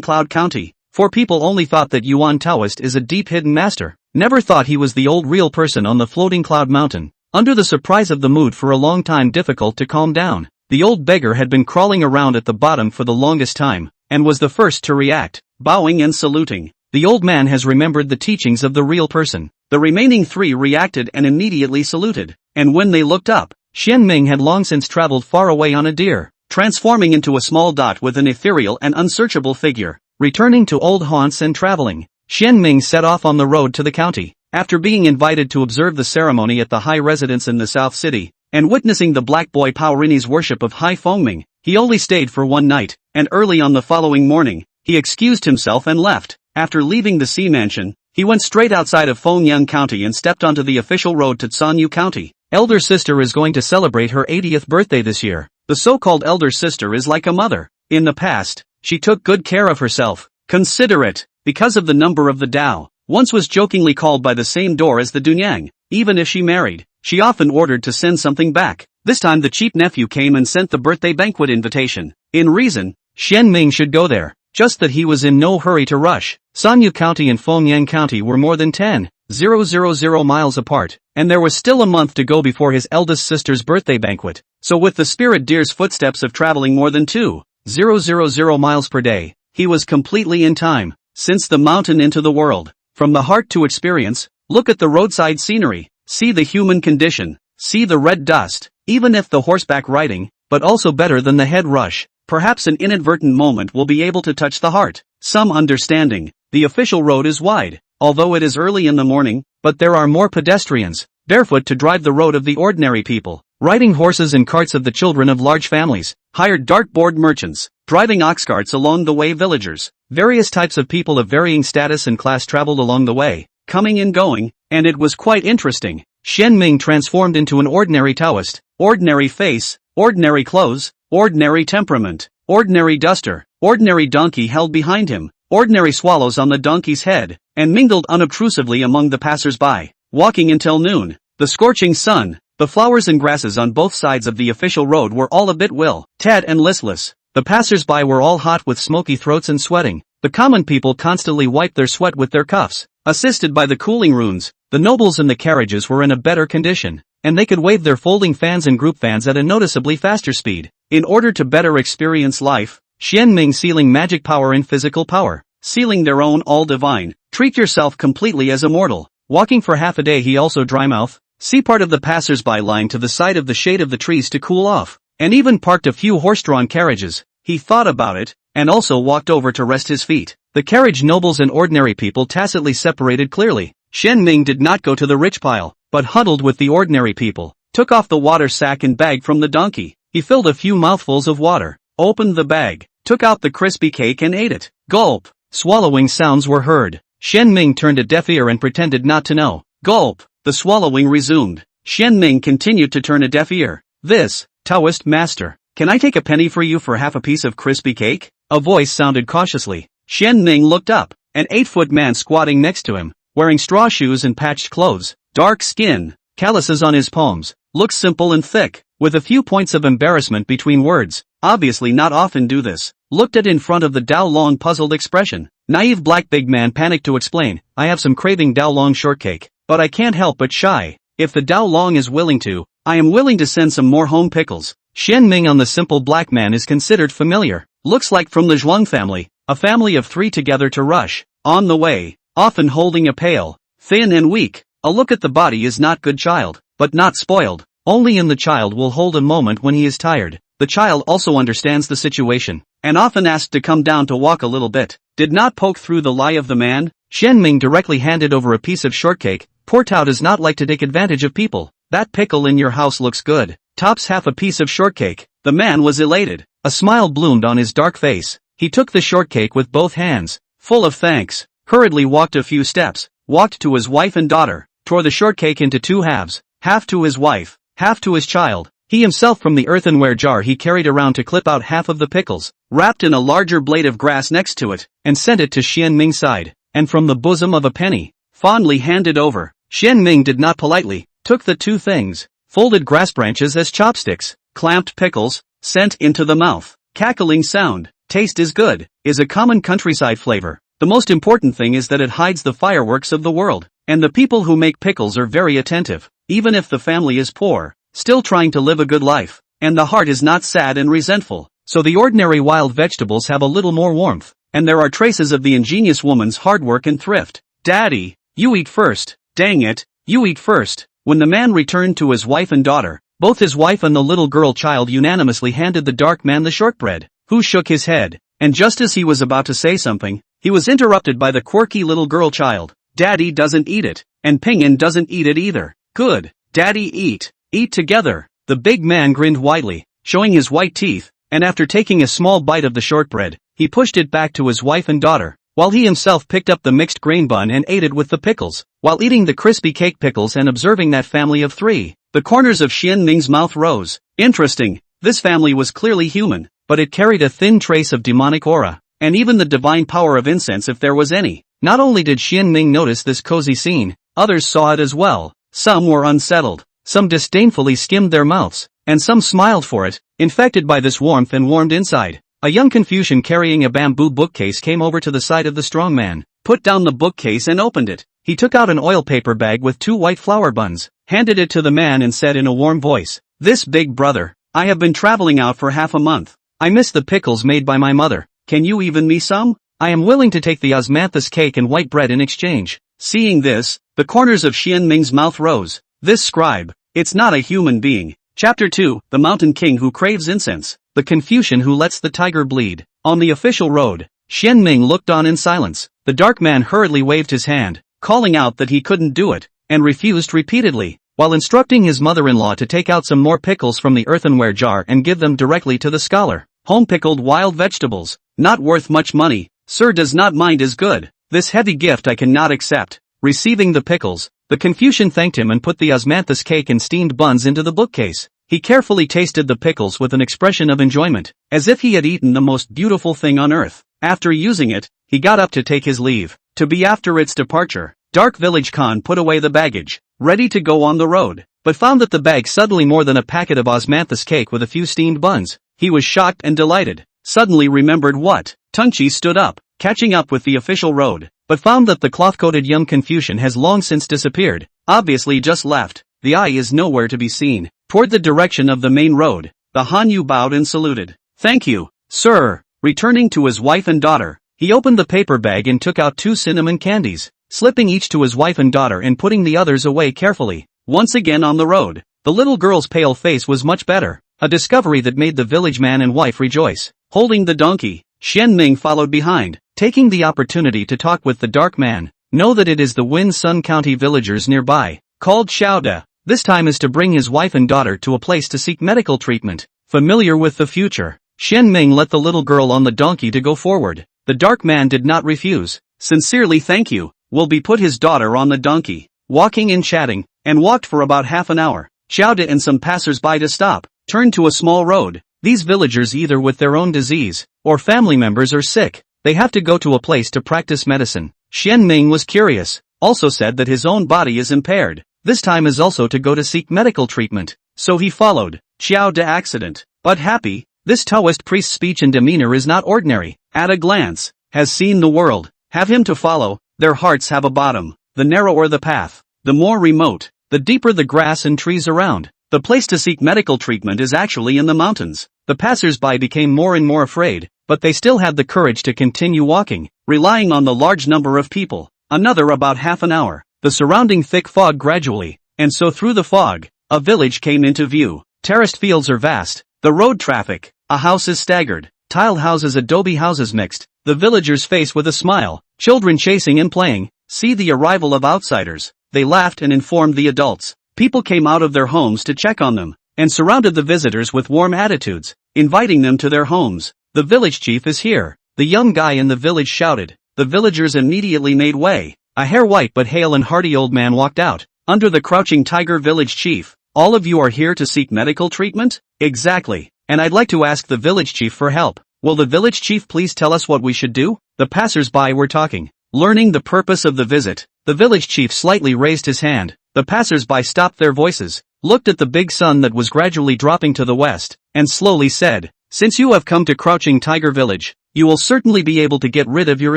Cloud County. 4 people only thought that Yuan Taoist is a deep hidden master, never thought he was the old real person on the Floating Cloud Mountain. Under the surprise of the mood for a long time difficult to calm down, the old beggar had been crawling around at the bottom for the longest time, and was the first to react, bowing and saluting. The old man has remembered the teachings of the real person. The remaining 3 reacted and immediately saluted, and when they looked up, Xianming had long since traveled far away on a deer, transforming into a small dot with an ethereal and unsearchable figure. Returning to old haunts and traveling, Xianming set off on the road to the county. After being invited to observe the ceremony at the high residence in the South City, and witnessing the black boy Paorini's worship of Hai Fengming, he only stayed for 1 night, and early on the following morning, he excused himself and left. After leaving the Sea Mansion, he went straight outside of Fengyang County and stepped onto the official road to Sanyu County. Elder sister is going to celebrate her 80th birthday this year. The so-called elder sister is like a mother. In the past, she took good care of herself. Considerate, because of the number of the Tao, once was jokingly called by the same door as the Dunyang. Even if she married, she often ordered to send something back. This time the cheap nephew came and sent the birthday banquet invitation. In reason, Xianming should go there. Just that he was in no hurry to rush. Sanyu County and Fengyang County were more than 10,000 miles apart, and there was still a month to go before his eldest sister's birthday banquet. So with the spirit deer's footsteps of traveling more than 2,000 miles per day, he was completely in time. Since the mountain into the world, from the heart to experience, look at the roadside scenery, see the human condition, see the red dust, even if the horseback riding, but also better than the head rush. Perhaps an inadvertent moment will be able to touch the heart. Some understanding. the official road is wide, although it is early in the morning, but there are more pedestrians, barefoot to drive the road of the ordinary people, riding horses and carts of the children of large families, hired dartboard merchants, driving ox carts along the way villagers, various types of people of varying status and class traveled along the way, coming and going, and it was quite interesting. Xian Ming transformed into an ordinary Taoist, ordinary face, ordinary clothes, ordinary temperament, ordinary duster, ordinary donkey held behind him, ordinary swallows on the donkey's head, and mingled unobtrusively among the passers-by, walking until noon. The scorching sun, the flowers and grasses on both sides of the official road were all a bit tad and listless. The passers-by were all hot with smoky throats and sweating. The common people constantly wiped their sweat with their cuffs. Assisted by the cooling runes, the nobles in the carriages were in a better condition, and they could wave their folding fans and group fans at a noticeably faster speed. In order to better experience life, Xian Ming sealing magic power in physical power, sealing their own all divine, treat yourself completely as a mortal. Walking for half a day he also dry mouth, see part of the passers-by lying to the side of the shade of the trees to cool off, and even parked a few horse-drawn carriages. He thought about it, and also walked over to rest his feet. The carriage nobles and ordinary people tacitly separated clearly. Xian Ming did not go to the rich pile, but huddled with the ordinary people, took off the water sack and bag from the donkey. He filled a few mouthfuls of water, opened the bag, took out the crispy cake and ate it. Gulp! Swallowing sounds were heard. Xian Ming turned a deaf ear and pretended not to know. Gulp! The swallowing resumed. Xian Ming continued to turn a deaf ear. This, Taoist master, can I take a penny for you for half a piece of crispy cake? A voice sounded cautiously. Xian Ming looked up. An 8-foot man squatting next to him, wearing straw shoes and patched clothes, dark skin, calluses on his palms, looked simple and thick, with a few points of embarrassment between words, obviously not often do this, looked at in front of the Dao Long puzzled expression. Naive black big man panicked to explain, I have some craving Dao Long shortcake, but I can't help but shy. If the Dao Long is willing to, I am willing to send some more home pickles. Xian Ming on the simple black man is considered familiar, looks like from the Zhuang family, a family of 3 together to rush, on the way, often holding a pail, thin and weak. A look at the body is not good child, but not spoiled, only in the child will hold a moment when he is tired. The child also understands the situation, and often asked to come down to walk a little bit, did not poke through the lie of the man. Xian Ming directly handed over a piece of shortcake. Poor Tao does not like to take advantage of people. That pickle in your house looks good. Tops half a piece of shortcake. The man was elated. A smile bloomed on his dark face. He took the shortcake with both hands, full of thanks, hurriedly walked a few steps, walked to his wife and daughter, tore the shortcake into 2 halves, half to his wife, half to his child. He himself from the earthenware jar he carried around to clip out half of the pickles, wrapped in a larger blade of grass next to it, and sent it to Xian Ming's side, and from the bosom of a penny, fondly handed over. Xian Ming did not politely, took the 2 things, folded grass branches as chopsticks, clamped pickles, sent into the mouth. Cackling sound, taste is good, is a common countryside flavor. The most important thing is that it hides the fireworks of the world, and the people who make pickles are very attentive, even if the family is poor, still trying to live a good life, and the heart is not sad and resentful, so the ordinary wild vegetables have a little more warmth, and there are traces of the ingenious woman's hard work and thrift. Daddy, you eat first, dang it, you eat first. When the man returned to his wife and daughter, both his wife and the little girl child unanimously handed the dark man the shortbread, who shook his head, and just as he was about to say something, he was interrupted by the quirky little girl child. Daddy doesn't eat it, and Ping'an doesn't eat it either. Good, Daddy eat together. The big man grinned widely, showing his white teeth, and after taking a small bite of the shortbread, he pushed it back to his wife and daughter, while he himself picked up the mixed grain bun and ate it with the pickles. While eating the crispy cake pickles and observing that family of 3, the corners of Xian Ming's mouth rose. Interesting, this family was clearly human, but it carried a thin trace of demonic aura, and even the divine power of incense if there was any. Not only did Xian Ming notice this cozy scene, others saw it as well. Some were unsettled, some disdainfully skimmed their mouths, and some smiled for it, infected by this warmth and warmed inside. A young Confucian carrying a bamboo bookcase came over to the side of the strong man, put down the bookcase and opened it. He took out an oil paper bag with 2 white flower buns, handed it to the man and said in a warm voice, "This big brother, I have been traveling out for half a month. I miss the pickles made by my mother. Can you even me some? I am willing to take the osmanthus cake and white bread in exchange." Seeing this, the corners of Xian Ming's mouth rose. This scribe, it's not a human being. Chapter 2, The Mountain King Who Craves Incense. The Confucian Who Lets the Tiger Bleed. On the official road, Xian Ming looked on in silence. The dark man hurriedly waved his hand, calling out that he couldn't do it, and refused repeatedly, while instructing his mother-in-law to take out some more pickles from the earthenware jar and give them directly to the scholar. Home-pickled wild vegetables, not worth much money, sir does not mind is good. This heavy gift I cannot accept. Receiving the pickles, the Confucian thanked him and put the osmanthus cake and steamed buns into the bookcase. He carefully tasted the pickles with an expression of enjoyment, as if he had eaten the most beautiful thing on earth. After using it, he got up to take his leave. To be after its departure, Dark Village Khan put away the baggage, ready to go on the road, but found that the bag suddenly more than a packet of osmanthus cake with a few steamed buns. He was shocked and delighted, suddenly remembered what. Tunchi stood up, catching up with the official road, but found that the cloth-coated young Confucian has long since disappeared, obviously just left. The eye is nowhere to be seen. Toward the direction of the main road, the Hanyu bowed and saluted. Thank you, sir. Returning to his wife and daughter, he opened the paper bag and took out 2 cinnamon candies, slipping each to his wife and daughter and putting the others away carefully. Once again on the road, the little girl's pale face was much better, a discovery that made the village man and wife rejoice. Holding the donkey, Xian Ming followed behind, taking the opportunity to talk with the dark man. Know that it is the Win Sun County villagers nearby, called Xiaoda. This time is to bring his wife and daughter to a place to seek medical treatment. Familiar with the future, Xian Ming let the little girl on the donkey to go forward. The dark man did not refuse. Sincerely thank you. Will be put his daughter on the donkey, walking and chatting, and walked for about half an hour. Xiaoda and some passers-by to stop, turned to a small road. These villagers either with their own disease, or family members are sick. They have to go to a place to practice medicine. Xian Ming was curious, also said that his own body is impaired. This time is also to go to seek medical treatment, so he followed. Xiaoda accident, but happy. This Taoist priest's speech and demeanor is not ordinary. At a glance, has seen the world. Have him to follow. Their hearts have a bottom. The narrower the path, the more remote, the deeper the grass and trees around. The place to seek medical treatment is actually in the mountains. The passers-by became more and more afraid, but they still had the courage to continue walking, relying on the large number of people. Another about half an hour. The surrounding thick fog gradually, and so through the fog, a village came into view. Terraced fields are vast, the road traffic, a house is staggered, tiled houses adobe houses mixed, the villagers face with a smile, children chasing and playing, see the arrival of outsiders. They laughed and informed the adults. People came out of their homes to check on them, and surrounded the visitors with warm attitudes, inviting them to their homes. The village chief is here, the young guy in the village shouted. The villagers immediately made way. A hair-white but hale and hearty old man walked out. Under the crouching tiger village chief. All of you are here to seek medical treatment? Exactly. And I'd like to ask the village chief for help. Will the village chief please tell us what we should do? The passers-by were talking. Learning the purpose of the visit, the village chief slightly raised his hand. The passers-by stopped their voices, looked at the big sun that was gradually dropping to the west, and slowly said, since you have come to Crouching Tiger Village, you will certainly be able to get rid of your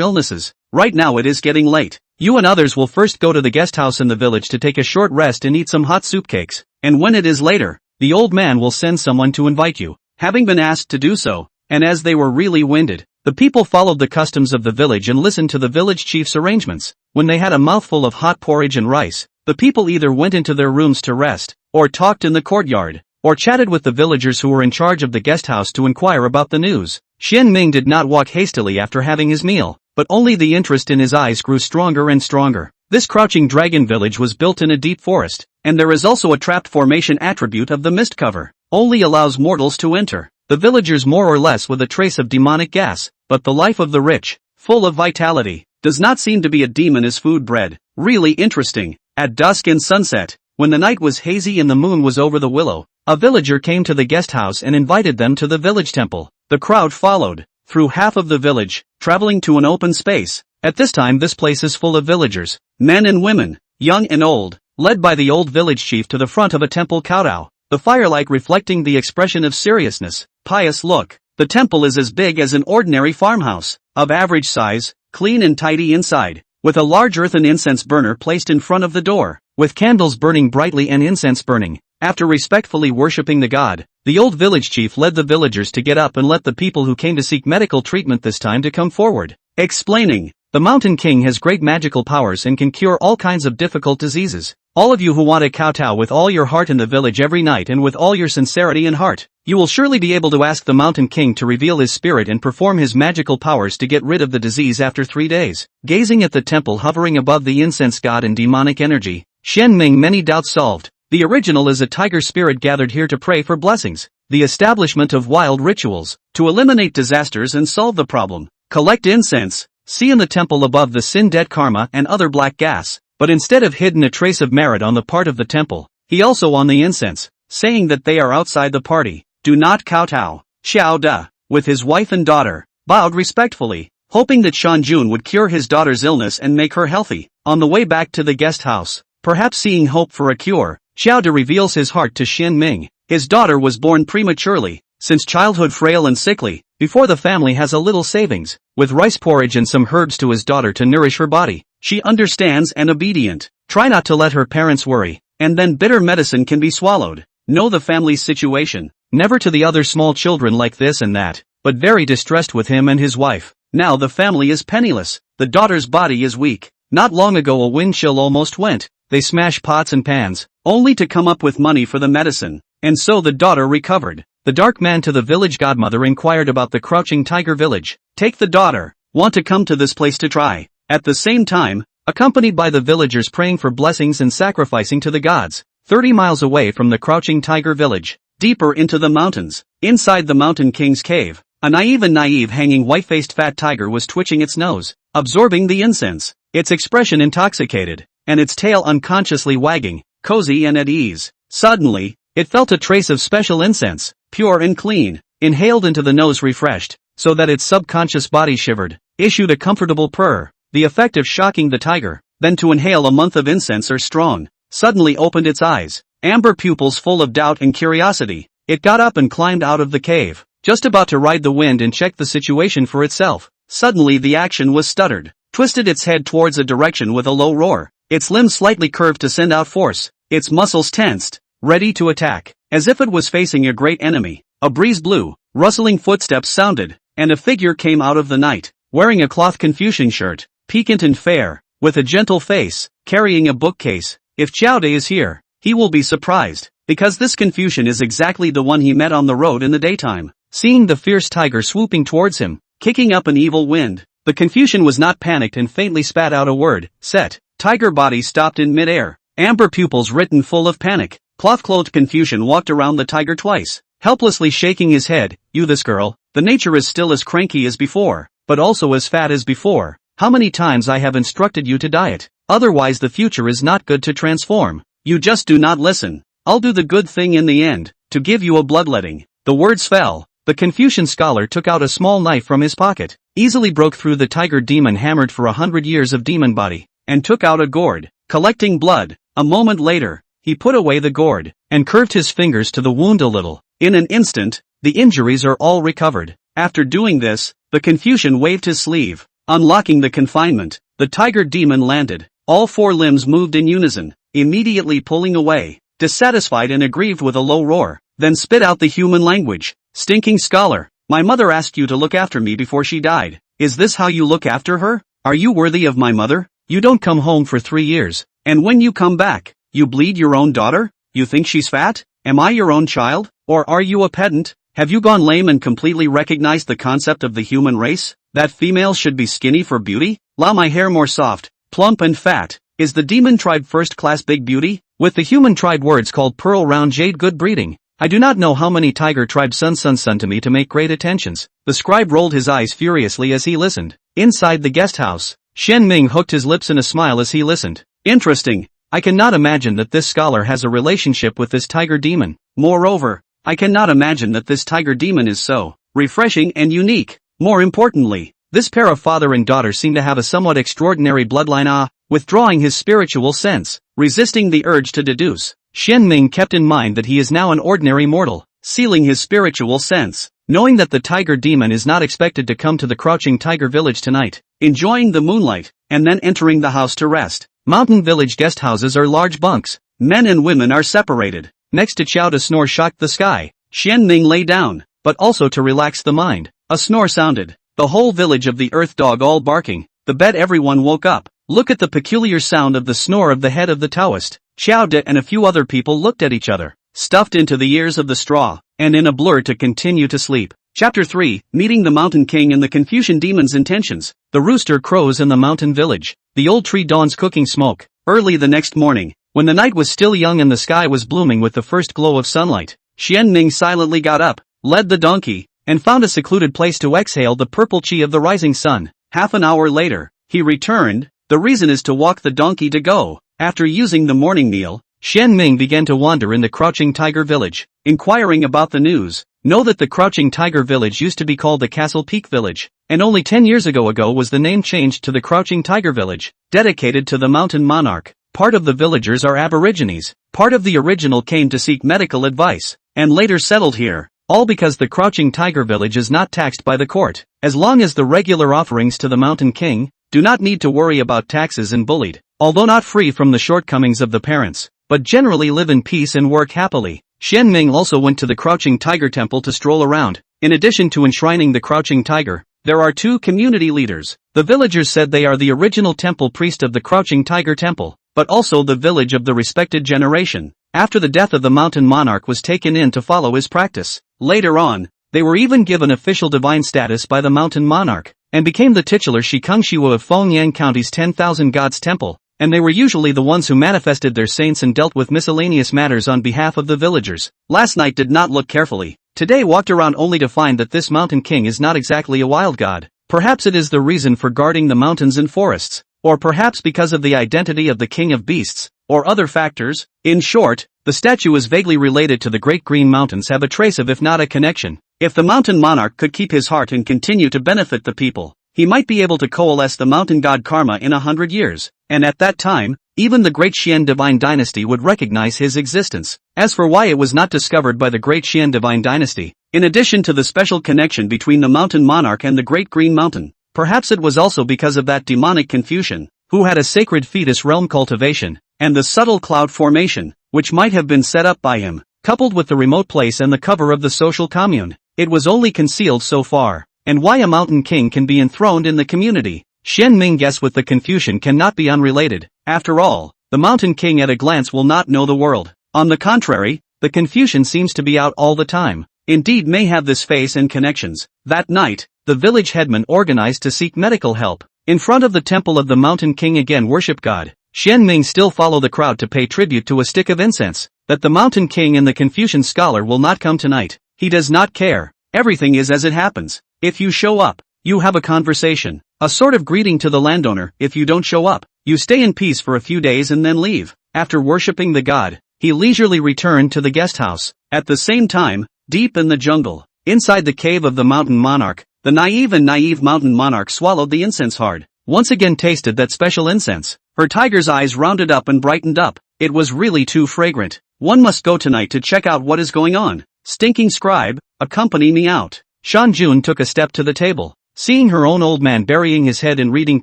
illnesses. Right now it is getting late. You and others will first go to the guest house in the village to take a short rest and eat some hot soup cakes, and when it is later, the old man will send someone to invite you. Having been asked to do so, and as they were really winded, the people followed the customs of the village and listened to the village chief's arrangements. When they had a mouthful of hot porridge and rice, the people either went into their rooms to rest, or talked in the courtyard, or chatted with the villagers who were in charge of the guest house to inquire about the news. Xian Ming did not walk hastily after having his meal, but only the interest in his eyes grew stronger and stronger. This Crouching Dragon Village was built in a deep forest, and there is also a trapped formation attribute of the mist cover, only allows mortals to enter. The villagers more or less with a trace of demonic gas, but the life of the rich, full of vitality, does not seem to be a demon as food bred. Really interesting. At dusk and sunset, when the night was hazy and the moon was over the willow, a villager came to the guest house and invited them to the village temple. The crowd followed, through half of the village, traveling to an open space. At this time this place is full of villagers, men and women, young and old, led by the old village chief to the front of a temple kowtow, the firelight reflecting the expression of seriousness, pious look. The temple is as big as an ordinary farmhouse, of average size, clean and tidy inside, with a large earthen incense burner placed in front of the door, with candles burning brightly and incense burning. After respectfully worshipping the god, the old village chief led the villagers to get up and let the people who came to seek medical treatment this time to come forward, explaining, the Mountain King has great magical powers and can cure all kinds of difficult diseases. All of you who want to kowtow with all your heart in the village every night and with all your sincerity and heart, You will surely be able to ask the Mountain King to reveal his spirit and perform his magical powers to get rid of the disease after 3 days. Gazing at the temple hovering above the incense god and demonic energy, Shen Ming, many doubts solved. The original is a tiger spirit gathered here to pray for blessings, the establishment of wild rituals, to eliminate disasters and solve the problem. Collect incense, see in the temple above the sin debt karma and other black gas, but instead of hidden a trace of merit on the part of the temple, he also on the incense, saying that they are outside the party. Do not kowtow. Xiao Da, with his wife and daughter, bowed respectfully, hoping that Shan Jun would cure his daughter's illness and make her healthy. On the way back to the guest house, perhaps seeing hope for a cure, Xiao Da reveals his heart to Shen Ming. His daughter was born prematurely, since childhood frail and sickly, before the family has a little savings, with rice porridge and some herbs to his daughter to nourish her body. She understands and obedient. Try not to let her parents worry, and then bitter medicine can be swallowed. Know the family's situation. Never to the other small children like this and that, but very distressed with him and his wife. Now the family is penniless, the daughter's body is weak. Not long ago a wind chill almost went. They smash pots and pans, only to come up with money for the medicine, and so the daughter recovered. The dark man to the village godmother inquired about the Crouching Tiger village. Take the daughter, want to come to this place to try. At the same time, accompanied by the villagers praying for blessings and sacrificing to the gods. 30 miles away from the Crouching Tiger village, deeper into the mountains, inside the Mountain King's cave, a naive hanging white-faced fat tiger was twitching its nose, absorbing the incense, its expression intoxicated, and its tail unconsciously wagging, cozy and at ease. Suddenly, it felt a trace of special incense, pure and clean, inhaled into the nose refreshed, so that its subconscious body shivered, issued a comfortable purr, the effect of shocking the tiger, then to inhale a month of incense or strong, suddenly opened its eyes, amber pupils full of doubt and curiosity. It got up and climbed out of the cave, just about to ride the wind and check the situation for itself. Suddenly the action was stuttered, twisted its head towards a direction with a low roar, its limbs slightly curved to send out force, its muscles tensed, ready to attack, as if it was facing a great enemy. A breeze blew, rustling footsteps sounded, and a figure came out of the night, wearing a cloth Confucian shirt, piquant and fair, with a gentle face, carrying a bookcase. If Xiao De is here, he will be surprised, because this Confucian is exactly the one he met on the road in the daytime. Seeing the fierce tiger swooping towards him, kicking up an evil wind, the Confucian was not panicked and faintly spat out a word. Set. Tiger body stopped in midair, amber pupils written full of panic. Cloth-clothed Confucian walked around the tiger twice, helplessly shaking his head. You this girl, the nature is still as cranky as before, but also as fat as before. How many times I have instructed you to diet, otherwise the future is not good to transform. You just do not listen. I'll do the good thing in the end, to give you a bloodletting. The words fell. The Confucian scholar took out a small knife from his pocket, easily broke through the tiger demon hammered for 100 years of demon body, and took out a gourd, collecting blood. A moment later, he put away the gourd, and curved his fingers to the wound a little. In an instant, the injuries are all recovered. After doing this, the Confucian waved his sleeve, unlocking the confinement. The tiger demon landed. All 4 limbs moved in unison, immediately pulling away, dissatisfied and aggrieved with a low roar, then spit out the human language. Stinking scholar, my mother asked you to look after me before she died. Is this how you look after her? Are you worthy of my mother? You don't come home for 3 years, and when you come back, you bleed your own daughter? You think she's fat? Am I your own child? Or are you a pedant? Have you gone lame and completely recognized the concept of the human race? That females should be skinny for beauty? La, my hair more soft, plump and fat. Is the demon tribe first-class big beauty? With the human tribe words called pearl round jade good breeding. I do not know how many tiger tribe son to me to make great attentions. The scribe rolled his eyes furiously as he listened. Inside the guest house, Shen Ming hooked his lips in a smile as he listened. Interesting. I cannot imagine that this scholar has a relationship with this tiger demon. Moreover, I cannot imagine that this tiger demon is so refreshing and unique. More importantly, this pair of father and daughter seem to have a somewhat extraordinary bloodline. Withdrawing his spiritual sense, resisting the urge to deduce, Shen Ming kept in mind that he is now an ordinary mortal, sealing his spiritual sense, knowing that the tiger demon is not expected to come to the Crouching Tiger village tonight, enjoying the moonlight, and then entering the house to rest. Mountain village guest houses are large bunks. Men and women are separated. Next to Chow to snore shocked the sky. Shen Ming lay down, but also to relax the mind. A snore sounded. The whole village of the earth dog all barking. The bed everyone woke up. Look at the peculiar sound of the snore of the head of the Taoist. Xiao De and a few other people looked at each other, stuffed into the ears of the straw, and in a blur to continue to sleep. Chapter 3, Meeting the Mountain King and the Confucian Demon's Intentions. The rooster crows in the mountain village. The old tree dawns cooking smoke. Early the next morning, when the night was still young and the sky was blooming with the first glow of sunlight, Xian Ming silently got up, led the donkey, and found a secluded place to exhale the purple chi of the rising sun. Half an hour later, he returned. The reason is to walk the donkey to go. After using the morning meal, Xian Ming began to wander in the Crouching Tiger Village, inquiring about the news. Know that the Crouching Tiger Village used to be called the Castle Peak Village, and only 10 years ago was the name changed to the Crouching Tiger Village, dedicated to the mountain monarch. Part of the villagers are aborigines, part of the original came to seek medical advice, and later settled here, all because the Crouching Tiger Village is not taxed by the court. As long as the regular offerings to the Mountain King do not need to worry about taxes and bullied, although not free from the shortcomings of the parents, but generally live in peace and work happily. Xian Ming also went to the Crouching Tiger Temple to stroll around. In addition to enshrining the Crouching Tiger, there are 2 community leaders. The villagers said they are the original temple priest of the Crouching Tiger Temple, but also the village of the respected generation. After the death of the mountain monarch was taken in to follow his practice. Later on, they were even given official divine status by the mountain monarch, and became the titular Shikung Shiwa of Fengyang County's 10,000 Gods Temple. And they were usually the ones who manifested their saints and dealt with miscellaneous matters on behalf of the villagers. Last night did not look carefully. Today walked around only to find that this mountain king is not exactly a wild god. Perhaps it is the reason for guarding the mountains and forests, or perhaps because of the identity of the king of beasts, or other factors. In short, the statue is vaguely related to the Great Green Mountains, have a trace of if not a connection. If the mountain monarch could keep his heart and continue to benefit the people, he might be able to coalesce the mountain god Karma in 100 years, and at that time, even the Great Xian Divine Dynasty would recognize his existence. As for why it was not discovered by the Great Xian Divine Dynasty, in addition to the special connection between the mountain monarch and the Great Green Mountain, perhaps it was also because of that demonic Confucian, who had a sacred fetus realm cultivation, and the subtle cloud formation, which might have been set up by him, coupled with the remote place and the cover of the social commune. It was only concealed so far. And why a mountain king can be enthroned in the community. Xian Ming guessed with the Confucian cannot be unrelated. After all, the mountain king at a glance will not know the world. On the contrary, the Confucian seems to be out all the time. Indeed may have this face and connections. That night, the village headman organized to seek medical help. In front of the temple of the mountain king again worship God. Xian Ming still follow the crowd to pay tribute to a stick of incense. That the mountain king and the Confucian scholar will not come tonight. He does not care. Everything is as it happens. If you show up, you have a conversation, a sort of greeting to the landowner. If you don't show up, you stay in peace for a few days and then leave. After worshipping the god, he leisurely returned to the guest house. At the same time, deep in the jungle, inside the cave of the mountain monarch, the naive mountain monarch swallowed the incense hard, once again tasted that special incense. Her tiger's eyes rounded up and brightened up. It was really too fragrant. One must go tonight to check out what is going on. Stinking scribe, accompany me out. Shan Jun took a step to the table. Seeing her own old man burying his head in reading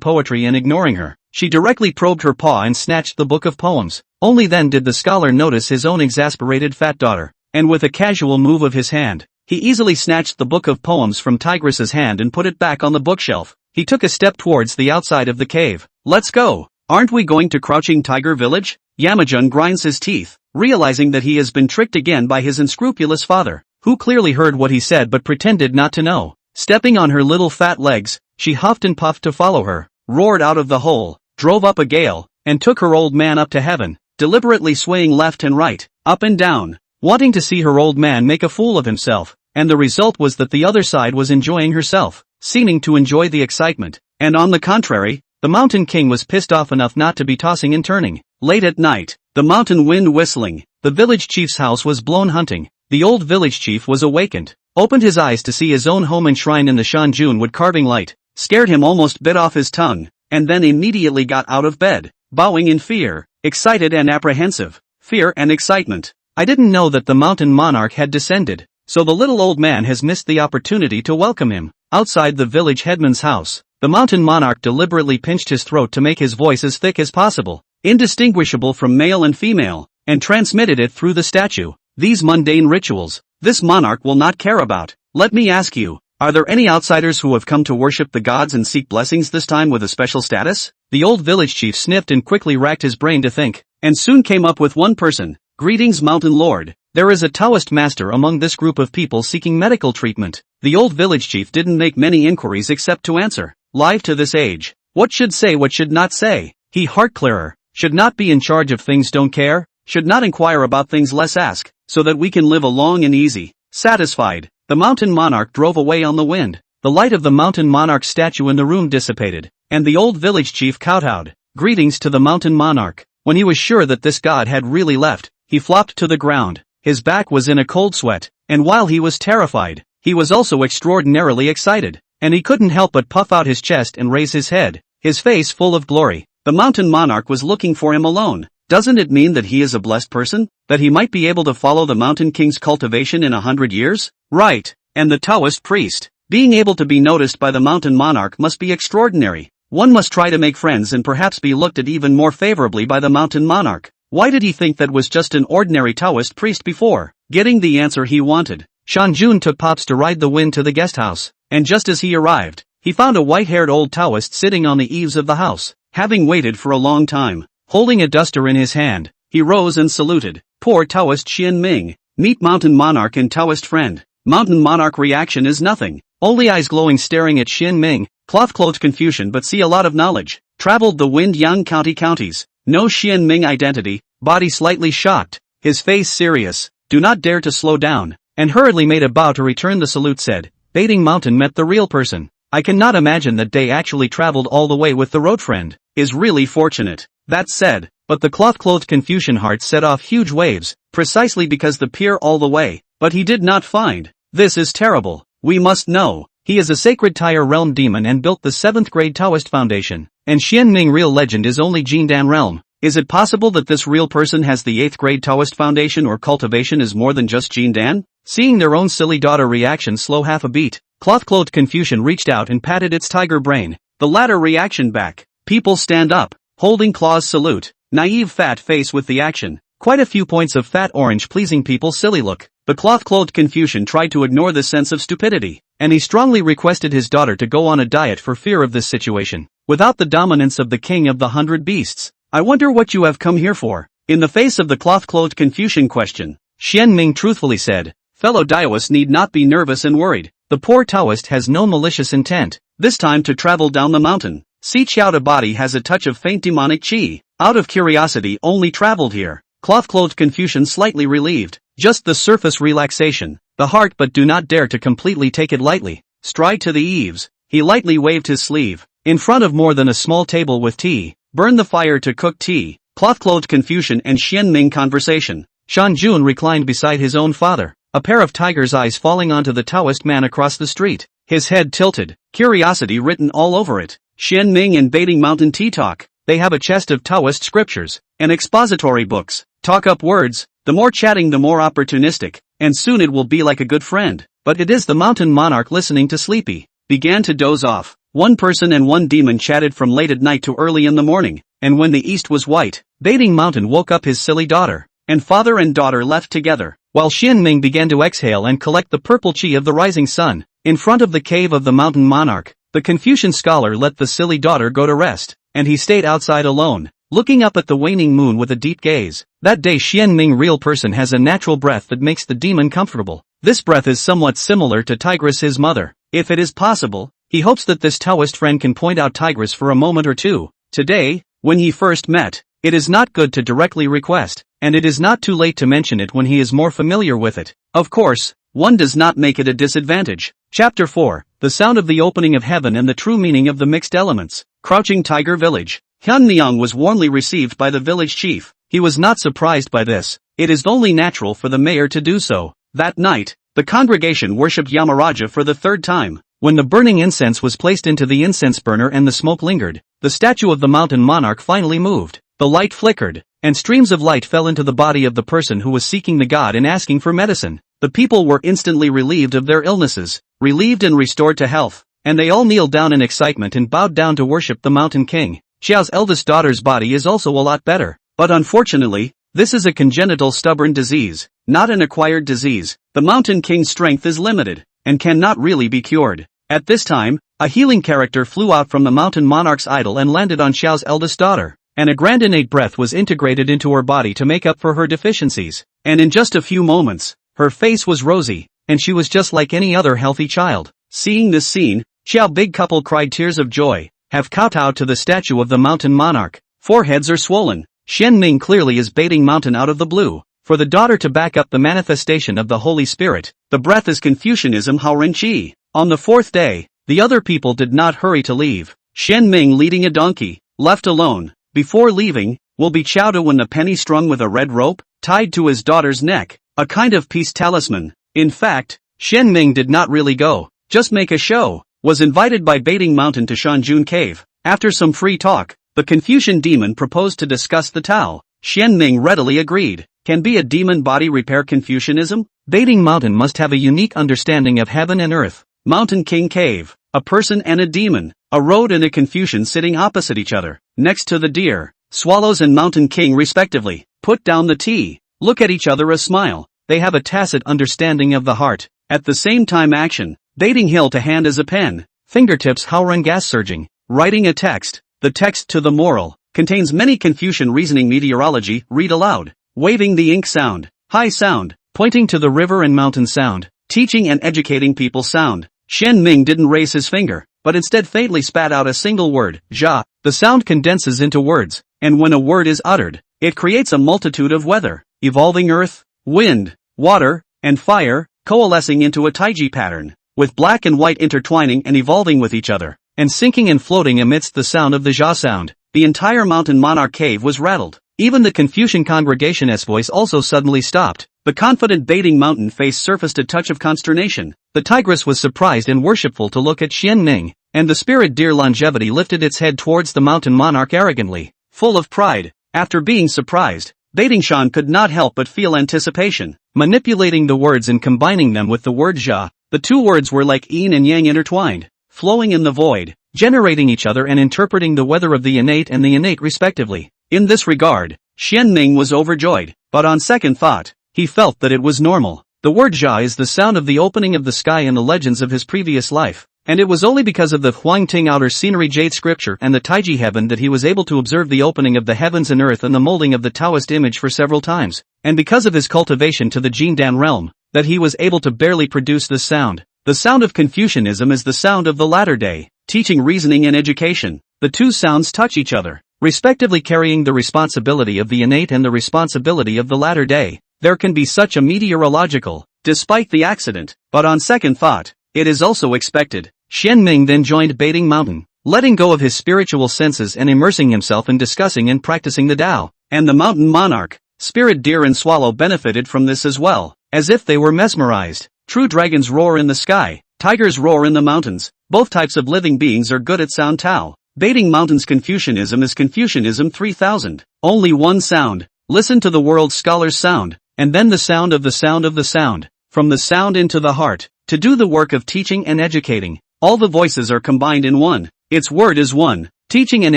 poetry and ignoring her, she directly probed her paw and snatched the book of poems. Only then did the scholar notice his own exasperated fat daughter, and with a casual move of his hand, he easily snatched the book of poems from Tigress's hand and put it back on the bookshelf. He took a step towards the outside of the cave. Let's go. Aren't we going to Crouching Tiger Village? Yamajun grinds his teeth, realizing that he has been tricked again by his unscrupulous father, who clearly heard what he said but pretended not to know. Stepping on her little fat legs, she huffed and puffed to follow her, roared out of the hole, drove up a gale, and took her old man up to heaven, deliberately swaying left and right, up and down, wanting to see her old man make a fool of himself, and the result was that the other side was enjoying herself, seeming to enjoy the excitement, and on the contrary, the mountain king was pissed off enough not to be tossing and turning. Late at night, the mountain wind whistling, the village chief's house was blown hunting. The old village chief was awakened, opened his eyes to see his own home enshrined in the Shanjun wood carving light, scared him almost bit off his tongue, and then immediately got out of bed, bowing in fear, excited and apprehensive, fear and excitement. I didn't know that the mountain monarch had descended, so the little old man has missed the opportunity to welcome him. Outside the village headman's house, the mountain monarch deliberately pinched his throat to make his voice as thick as possible, indistinguishable from male and female, and transmitted it through the statue. These mundane rituals, this monarch will not care about. Let me ask you, are there any outsiders who have come to worship the gods and seek blessings this time with a special status? The old village chief sniffed and quickly racked his brain to think, and soon came up with one person. Greetings, Mountain Lord. There is a Taoist master among this group of people seeking medical treatment. The old village chief didn't make many inquiries except to answer. Live to this age. What should say, what should not say? He heart clearer. Should not be in charge of things, don't care. Should not inquire about things, less ask, so that we can live a long and easy. Satisfied, the mountain monarch drove away on the wind. The light of the mountain monarch statue in the room dissipated, and the old village chief kowtowed. Greetings to the mountain monarch. When he was sure that this god had really left, he flopped to the ground. His back was in a cold sweat, and while he was terrified, he was also extraordinarily excited, and he couldn't help but puff out his chest and raise his head, his face full of glory. The mountain monarch was looking for him alone. Doesn't it mean that he is a blessed person? That he might be able to follow the mountain king's cultivation in 100 years? Right. And the Taoist priest, being able to be noticed by the mountain monarch must be extraordinary. One must try to make friends and perhaps be looked at even more favorably by the mountain monarch. Why did he think that was just an ordinary Taoist priest before getting the answer he wanted? Shanjun took Pops to ride the wind to the guest house, and just as he arrived, he found a white-haired old Taoist sitting on the eaves of the house. Having waited for a long time, holding a duster in his hand, he rose and saluted. Poor Taoist Xian Ming. Meet mountain monarch and Taoist friend. Mountain monarch reaction is nothing. Only eyes glowing staring at Xian Ming. Cloth-clothed confusion but see a lot of knowledge. Traveled the wind Yang County counties. No Xian Ming identity. Body slightly shocked. His face serious. Do not dare to slow down. And hurriedly made a bow to return the salute, said. Baiting Mountain met the real person. I cannot imagine that they actually traveled all the way with the road friend. Is really fortunate. That said, but the cloth-clothed Confucian heart set off huge waves, precisely because the peer all the way, but he did not find. This is terrible. We must know. He is a sacred Tyre realm demon and built the 7th grade Taoist foundation. And Xian Ming real legend is only Jindan realm. Is it possible that this real person has the 8th grade Taoist foundation or cultivation is more than just Jindan? Seeing their own silly daughter reaction slow half a beat, cloth-clothed Confucian reached out and patted its tiger brain. The latter reaction back. People stand up, holding claws salute. Naive fat face with the action. Quite a few points of fat orange pleasing people silly look. The cloth-clothed Confucian tried to ignore the sense of stupidity, and he strongly requested his daughter to go on a diet for fear of this situation. Without the dominance of the king of the 100 beasts. I wonder what you have come here for. In the face of the cloth-clothed Confucian question, Xian Ming truthfully said, fellow Taoists need not be nervous and worried. The poor Taoist has no malicious intent, this time to travel down the mountain. Si Chao the body has a touch of faint demonic chi. Out of curiosity only traveled here. Cloth-clothed Confucian slightly relieved. Just the surface relaxation. The heart but do not dare to completely take it lightly. Stride to the eaves. He lightly waved his sleeve. In front of more than a small table with tea. Burn the fire to cook tea. Cloth-clothed Confucian and Xian Ming conversation. Shanjun reclined beside his own father. A pair of tiger's eyes falling onto the Taoist man across the street. His head tilted. Curiosity written all over it. Xian Ming and Baiting Mountain tea talk. They have a chest of Taoist scriptures and expository books. Talk up words. The more chatting the more opportunistic, and soon it will be like a good friend. But it is the mountain monarch listening to Sleepy. Began to doze off. One person and one demon chatted from late at night to early in the morning, and when the east was white, Baiting Mountain woke up his silly daughter, and father and daughter left together, while Xian Ming began to exhale and collect the purple chi of the rising sun. In front of the cave of the mountain monarch, the Confucian scholar let the silly daughter go to rest, and he stayed outside alone, looking up at the waning moon with a deep gaze. That day Xian Ming real person has a natural breath that makes the demon comfortable. This breath is somewhat similar to Tigress his mother. If it is possible, he hopes that this Taoist friend can point out Tigress for a moment or two. Today, when he first met, it is not good to directly request, and it is not too late to mention it when he is more familiar with it. Of course, one does not make it a disadvantage. Chapter 4, The Sound of the Opening of Heaven and the True Meaning of the Mixed Elements. Crouching Tiger Village. Hyun Myung was warmly received by the village chief. He was not surprised by this. It is only natural for the mayor to do so. That night, the congregation worshipped Yamaraja for the third time. When the burning incense was placed into the incense burner and the smoke lingered, the statue of the mountain monarch finally moved. The light flickered, and streams of light fell into the body of the person who was seeking the god and asking for medicine. The people were instantly relieved of their illnesses, relieved and restored to health, and they all kneeled down in excitement and bowed down to worship the mountain king. Xiao's eldest daughter's body is also a lot better, but unfortunately, this is a congenital stubborn disease, not an acquired disease. The mountain king's strength is limited, and cannot really be cured. At this time, a healing character flew out from the mountain monarch's idol and landed on Xiao's eldest daughter, and a grand innate breath was integrated into her body to make up for her deficiencies. And in just a few moments, her face was rosy, and she was just like any other healthy child. Seeing this scene, Xiao Big Couple cried tears of joy, have kowtowed to the statue of the mountain monarch. Foreheads are swollen. Xian Ming clearly is baiting mountain out of the blue, for the daughter to back up the manifestation of the Holy Spirit. The breath is Confucianism Haoren Qi. On the fourth day, the other people did not hurry to leave. Xian Ming leading a donkey, left alone. Before leaving, will be Chowda a penny strung with a red rope, tied to his daughter's neck, a kind of peace talisman. In fact, Xian Ming did not really go, just make a show, was invited by Baiting Mountain to Shanjun Cave. After some free talk, the Confucian demon proposed to discuss the Tao. Xian Ming readily agreed. Can be a demon body repair Confucianism? Baiting Mountain must have a unique understanding of heaven and earth. Mountain King Cave, a person and a demon, a road and a Confucian sitting opposite each other, next to the deer, swallows and Mountain King respectively. Put down the tea, look at each other a smile, they have a tacit understanding of the heart. At the same time action, baiting hill to hand as a pen, fingertips Haoren gas surging, writing a text. The text to the moral, contains many Confucian reasoning meteorology, read aloud, waving the ink sound, high sound, pointing to the river and mountain sound, teaching and educating people sound. Xian Ming didn't raise his finger, but instead faintly spat out a single word, Jia. The sound condenses into words, and when a word is uttered, it creates a multitude of weather, evolving earth, wind, water, and fire, coalescing into a taiji pattern, with black and white intertwining and evolving with each other, and sinking and floating amidst the sound of the Jia sound. The entire mountain monarch cave was rattled. Even the Confucian congregation's voice also suddenly stopped. The confident Baiting Mountain face surfaced a touch of consternation. The tigress was surprised and worshipful to look at Xian Ming, and the spirit deer Longevity lifted its head towards the mountain monarch arrogantly, full of pride. After being surprised, Baiting Shan could not help but feel anticipation. Manipulating the words and combining them with the word Jia, the two words were like yin and yang intertwined, flowing in the void, generating each other and interpreting the weather of the innate and the innate respectively. In this regard, Xian Ming was overjoyed, but on second thought, he felt that it was normal. The word Jia is the sound of the opening of the sky in the legends of his previous life, and it was only because of the Huangting outer scenery jade scripture and the Taiji heaven that he was able to observe the opening of the heavens and earth and the molding of the Taoist image for several times, and because of his cultivation to the Jindan realm, that he was able to barely produce this sound. The sound of Confucianism is the sound of the latter day, teaching reasoning and education. The two sounds touch each other, respectively carrying the responsibility of the innate and the responsibility of the latter day. There can be such a meteorological, despite the accident, but on second thought, it is also expected. Xian Ming then joined Baiting Mountain, letting go of his spiritual senses and immersing himself in discussing and practicing the Tao. And the mountain monarch, spirit deer and swallow benefited from this as well, as if they were mesmerized. True dragons roar in the sky, tigers roar in the mountains. Both types of living beings are good at sound Tao. Baiting Mountain's Confucianism is Confucianism 3000. Only one sound. Listen to the world's scholars' sound, and then the sound of the sound of the sound. From the sound into the heart, to do the work of teaching and educating. All the voices are combined in one. Its word is one, teaching and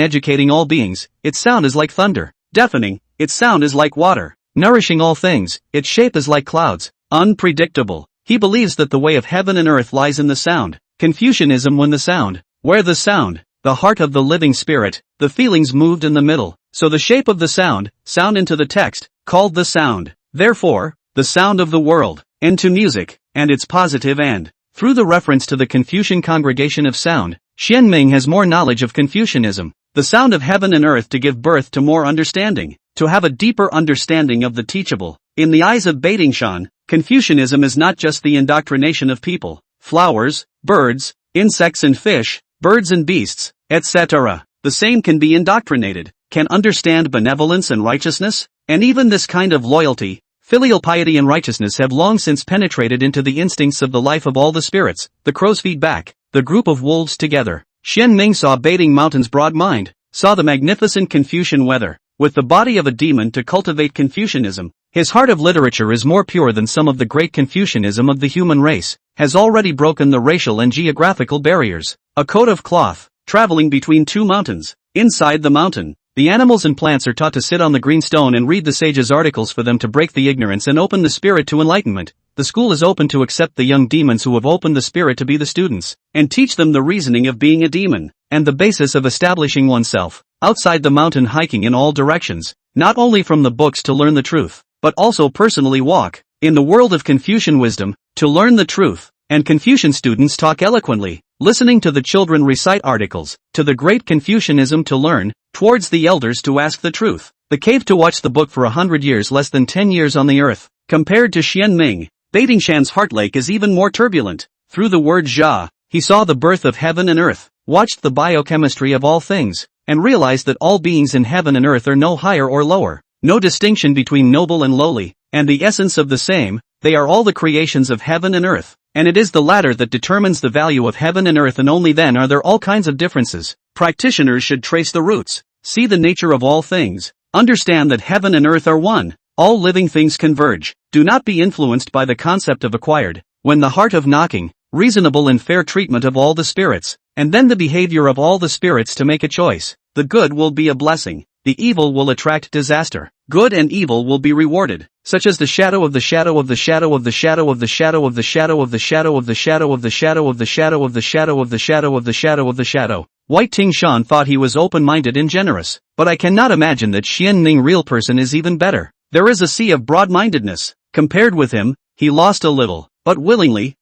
educating all beings. Its sound is like thunder, deafening. Its sound is like water, nourishing all things. Its shape is like clouds, unpredictable. He believes that the way of heaven and earth lies in the sound. Confucianism when the sound, where the sound, the heart of the living spirit, the feelings moved in the middle, so the shape of the sound into the text, called the sound. Therefore, the sound of the world, into music, and its positive and. Through the reference to the Confucian congregation of sound, Xian Ming has more knowledge of Confucianism, the sound of heaven and earth to give birth to more understanding, to have a deeper understanding of the teachable. In the eyes of Baiting Shan, Confucianism is not just the indoctrination of people, flowers, birds, insects and fish, birds and beasts, etc. The same can be indoctrinated, can understand benevolence and righteousness, and even this kind of loyalty, filial piety and righteousness have long since penetrated into the instincts of the life of all the spirits. The crow's feet back, the group of wolves together. Xian Ming saw Baiting Mountain's broad mind, saw the magnificent Confucian weather, with the body of a demon to cultivate Confucianism. His heart of literature is more pure than some of the great Confucianism of the human race, has already broken the racial and geographical barriers. A coat of cloth, traveling between two mountains. Inside the mountain, the animals and plants are taught to sit on the green stone and read the sage's articles for them to break the ignorance and open the spirit to enlightenment. The school is open to accept the young demons who have opened the spirit to be the students, and teach them the reasoning of being a demon, and the basis of establishing oneself. outside the mountain hiking in all directions, not only from the books to learn the truth, but also personally walk in the world of Confucian wisdom to learn the truth. And Confucian students talk eloquently, listening to the children recite articles, to the great Confucianism to learn, towards the elders to ask the truth. The cave to watch the book for 100 years, less than 10 years on the earth. Compared to Xian Ming, Baidingshan's heart lake is even more turbulent. Through the word Jia, he saw the birth of heaven and earth, watched the biochemistry of all things, and realized that all beings in heaven and earth are no higher or lower, no distinction between noble and lowly, and the essence of the same. They are all the creations of heaven and earth, and it is the latter that determines the value of heaven and earth, and only then are there all kinds of differences. Practitioners should trace the roots, see the nature of all things, understand that heaven and earth are one. All living things converge. Do not be influenced by the concept of acquired, when the heart of knocking, reasonable and fair treatment of all the spirits, and then the behavior of all the spirits to make a choice. The good will be a blessing, the evil will attract disaster. Good and evil will be rewarded, such as the shadow of the shadow of the shadow of the shadow of the shadow of the shadow of the shadow of the shadow of the shadow of the shadow of the shadow of the shadow of the shadow of the shadow. White Tingshan thought he was open-minded and generous, but I cannot imagine that Xian Ming real person is even better. There is a sea of broad-mindedness. Compared with him, he lost a little, but willingly.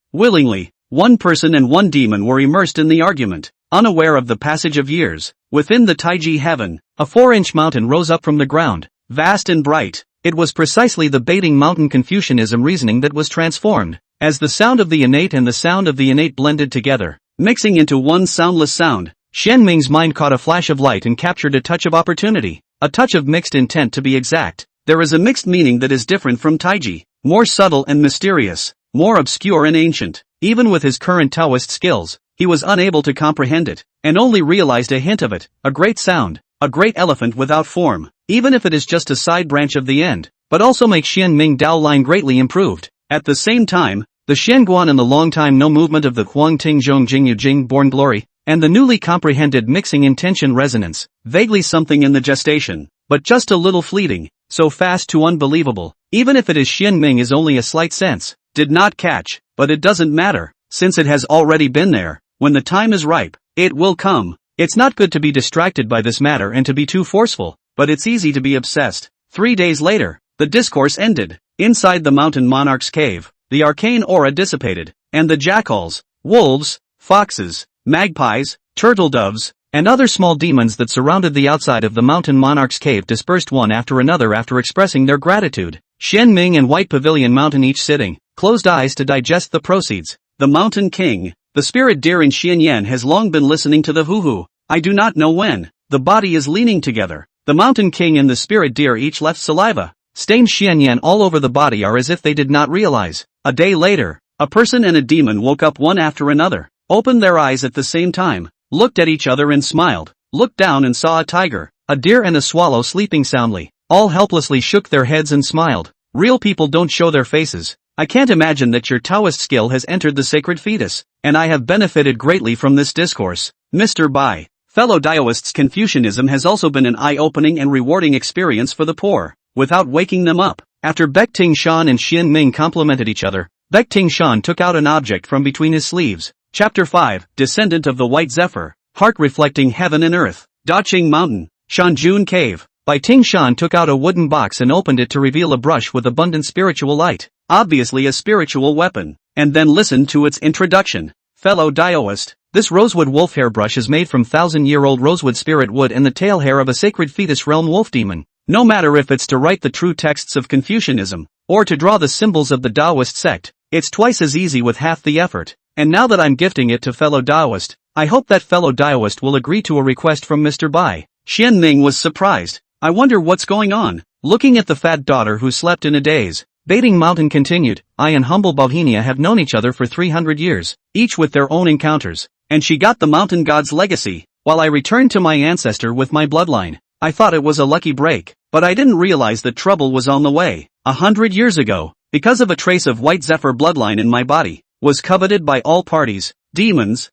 One person and one demon were immersed in the argument, unaware of the passage of years. Within the Taiji heaven, a 4-inch mountain rose up from the ground, vast and bright. It was precisely the Baiting mountain Confucianism reasoning that was transformed, as the sound of the innate and the sound of the innate blended together, mixing into one soundless sound. Xian Ming's mind caught a flash of light and captured a touch of opportunity, a touch of mixed intent to be exact. There is a mixed meaning that is different from Taiji, more subtle and mysterious, more obscure and ancient. Even with his current Taoist skills, he was unable to comprehend it, and only realized a hint of it. A great sound, a great elephant without form, even if it is just a side branch of the end, but also makes Xian Ming Dao line greatly improved. At the same time, the Shenguan and the long time no movement of the Huang Ting Zhong Jingyu Jing born glory, and the newly comprehended mixing intention resonance, vaguely something in the gestation, but just a little fleeting, so fast to unbelievable, even if it is Xian Ming is only a slight sense, did not catch, but it doesn't matter, since it has already been there. When the time is ripe, it will come. It's not good to be distracted by this matter and to be too forceful, but it's easy to be obsessed. 3 days later, the discourse ended. Inside the mountain monarch's cave, the arcane aura dissipated, and the jackals, wolves, foxes, magpies, turtle doves, and other small demons that surrounded the outside of the mountain monarch's cave dispersed one after another after expressing their gratitude. Xian Ming and White Pavilion Mountain each sitting, closed eyes to digest the proceeds. The Mountain King, the spirit deer in Xianyan has long been listening to the hoo-hoo. I do not know when. The body is leaning together. The Mountain King and the spirit deer each left saliva. Stained Xianyan all over the body are as if they did not realize. A day later, a person and a demon woke up one after another, opened their eyes at the same time, looked at each other and smiled, looked down and saw a tiger, a deer and a swallow sleeping soundly. All helplessly shook their heads and smiled. Real people don't show their faces. I can't imagine that your Taoist skill has entered the sacred fetus, and I have benefited greatly from this discourse. Mr. Bai, fellow Taoists, Confucianism has also been an eye-opening and rewarding experience for the poor, without waking them up. After Baek Tingshan and Xian Ming complimented each other, Baek Tingshan took out an object from between his sleeves. Chapter 5, Descendant of the White Zephyr, Heart Reflecting Heaven and Earth, Daqing Mountain, Shanjun Cave. Bai Tingshan took out a wooden box and opened it to reveal a brush with abundant spiritual light, obviously a spiritual weapon, and then listened to its introduction. Fellow Taoist, this rosewood wolf hair brush is made from 1,000-year-old rosewood spirit wood and the tail hair of a sacred fetus realm wolf demon. No matter if it's to write the true texts of Confucianism, or to draw the symbols of the Taoist sect, it's twice as easy with half the effort. And now that I'm gifting it to fellow Taoist, I hope that fellow Taoist will agree to a request from Mr. Bai. Xian Ming was surprised. I wonder what's going on. Looking at the fat daughter who slept in a daze, Baiting Mountain continued, I and humble Bohemia have known each other for 300 years, each with their own encounters, and she got the mountain god's legacy, while I returned to my ancestor with my bloodline. I thought it was a lucky break, but I didn't realize that trouble was on the way. 100 years ago, because of a trace of White Zephyr bloodline in my body, was coveted by all parties. Demons,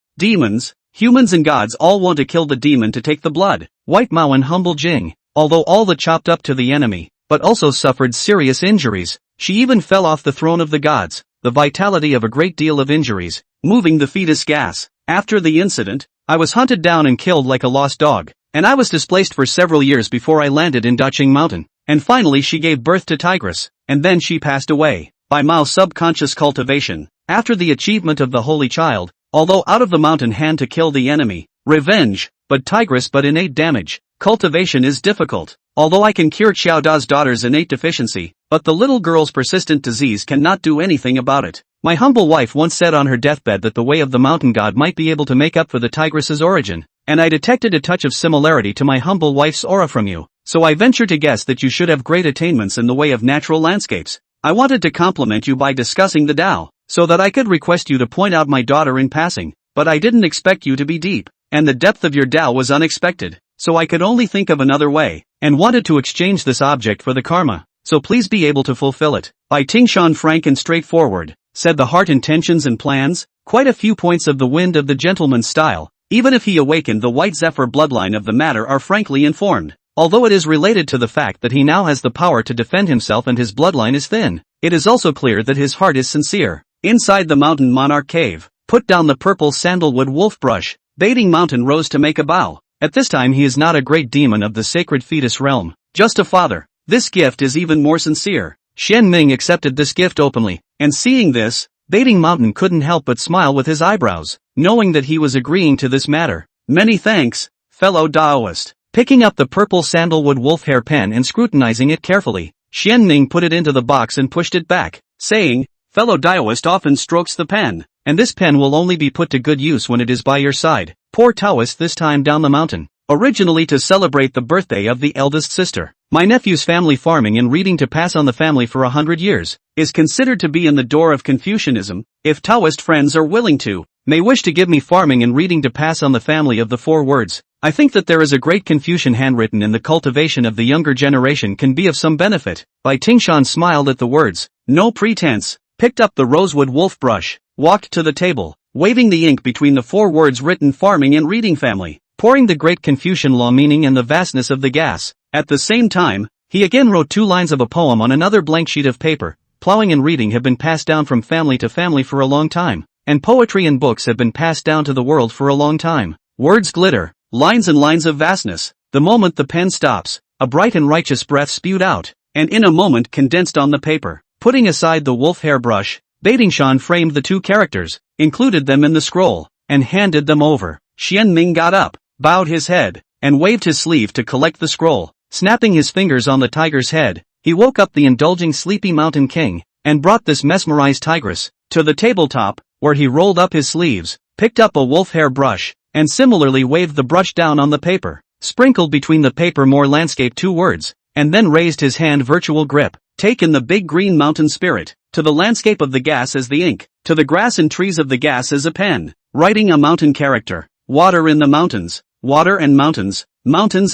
humans and gods all want to kill the demon to take the blood. White Mao and humble Jing, although all the chopped up to the enemy, but also suffered serious injuries. She even fell off the throne of the gods, the vitality of a great deal of injuries, moving the fetus gas. After the incident, I was hunted down and killed like a lost dog. and I was displaced for several years before I landed in Dacheng Mountain, and finally she gave birth to Tigress, and then she passed away, by Mao's subconscious cultivation, after the achievement of the Holy Child, although out of the mountain hand to kill the enemy, revenge, but Tigress but innate damage, cultivation is difficult, although I can cure Xiao Da's daughter's innate deficiency, but the little girl's persistent disease cannot do anything about it. My humble wife once said on her deathbed that the way of the mountain god might be able to make up for the tigress's origin, and I detected a touch of similarity to my humble wife's aura from you, so I venture to guess that you should have great attainments in the way of natural landscapes. I wanted to compliment you by discussing the Tao, so that I could request you to point out my daughter in passing, but I didn't expect you to be deep, and the depth of your Tao was unexpected, so I could only think of another way, and wanted to exchange this object for the karma, so please be able to fulfill it. By Tingshan frank and straightforward, said the heart intentions and plans, quite a few points of the wind of the gentleman's style, even if he awakened the white zephyr bloodline of the matter are frankly informed, although it is related to the fact that he now has the power to defend himself and his bloodline is thin, it is also clear that his heart is sincere. Inside the mountain monarch cave, put down the purple sandalwood wolf brush, Baiting Mountain rose to make a bow. At this time he is not a great demon of the sacred fetus realm, just a father. This gift is even more sincere. Shen Ming accepted this gift openly, and seeing this, Baiting Mountain couldn't help but smile with his eyebrows, knowing that he was agreeing to this matter. Many thanks, fellow Daoist. Picking up the purple sandalwood wolf hair pen and scrutinizing it carefully, Shen Ming put it into the box and pushed it back, saying, fellow Daoist often strokes the pen, and this pen will only be put to good use when it is by your side. Poor Taoist this time down the mountain, originally to celebrate the birthday of the eldest sister. My nephew's family farming and reading to pass on the family for 100 years, is considered to be in the door of Confucianism. If Taoist friends are willing to, may wish to give me farming and reading to pass on the family of the 4 words. I think that there is a great Confucian handwritten in the cultivation of the younger generation can be of some benefit. Bai Tingshan smiled at the words, no pretense, picked up the rosewood wolf brush, walked to the table, waving the ink between the 4 words written farming and reading family, pouring the great Confucian law meaning and the vastness of the gas. At the same time, he again wrote 2 lines of a poem on another blank sheet of paper. Plowing and reading have been passed down from family to family for a long time, and poetry and books have been passed down to the world for a long time. Words glitter, lines and lines of vastness. The moment the pen stops, a bright and righteous breath spewed out, and in a moment condensed on the paper. Putting aside the wolf hair brush, Baidingshan framed the 2 characters, included them in the scroll, and handed them over. Xian Ming got up, bowed his head, and waved his sleeve to collect the scroll. Snapping his fingers on the tiger's head, he woke up the indulging sleepy mountain king, and brought this mesmerized tigress to the tabletop, where he rolled up his sleeves, picked up a wolf hair brush, and similarly waved the brush down on the paper, sprinkled between the paper more landscape 2 words, and then raised his hand virtual grip, take in the big green mountain spirit, to the landscape of the gas as the ink, to the grass and trees of the gas as a pen, writing a mountain character, water in the mountains, water and mountains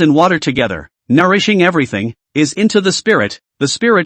and water together, nourishing everything, is into the spirit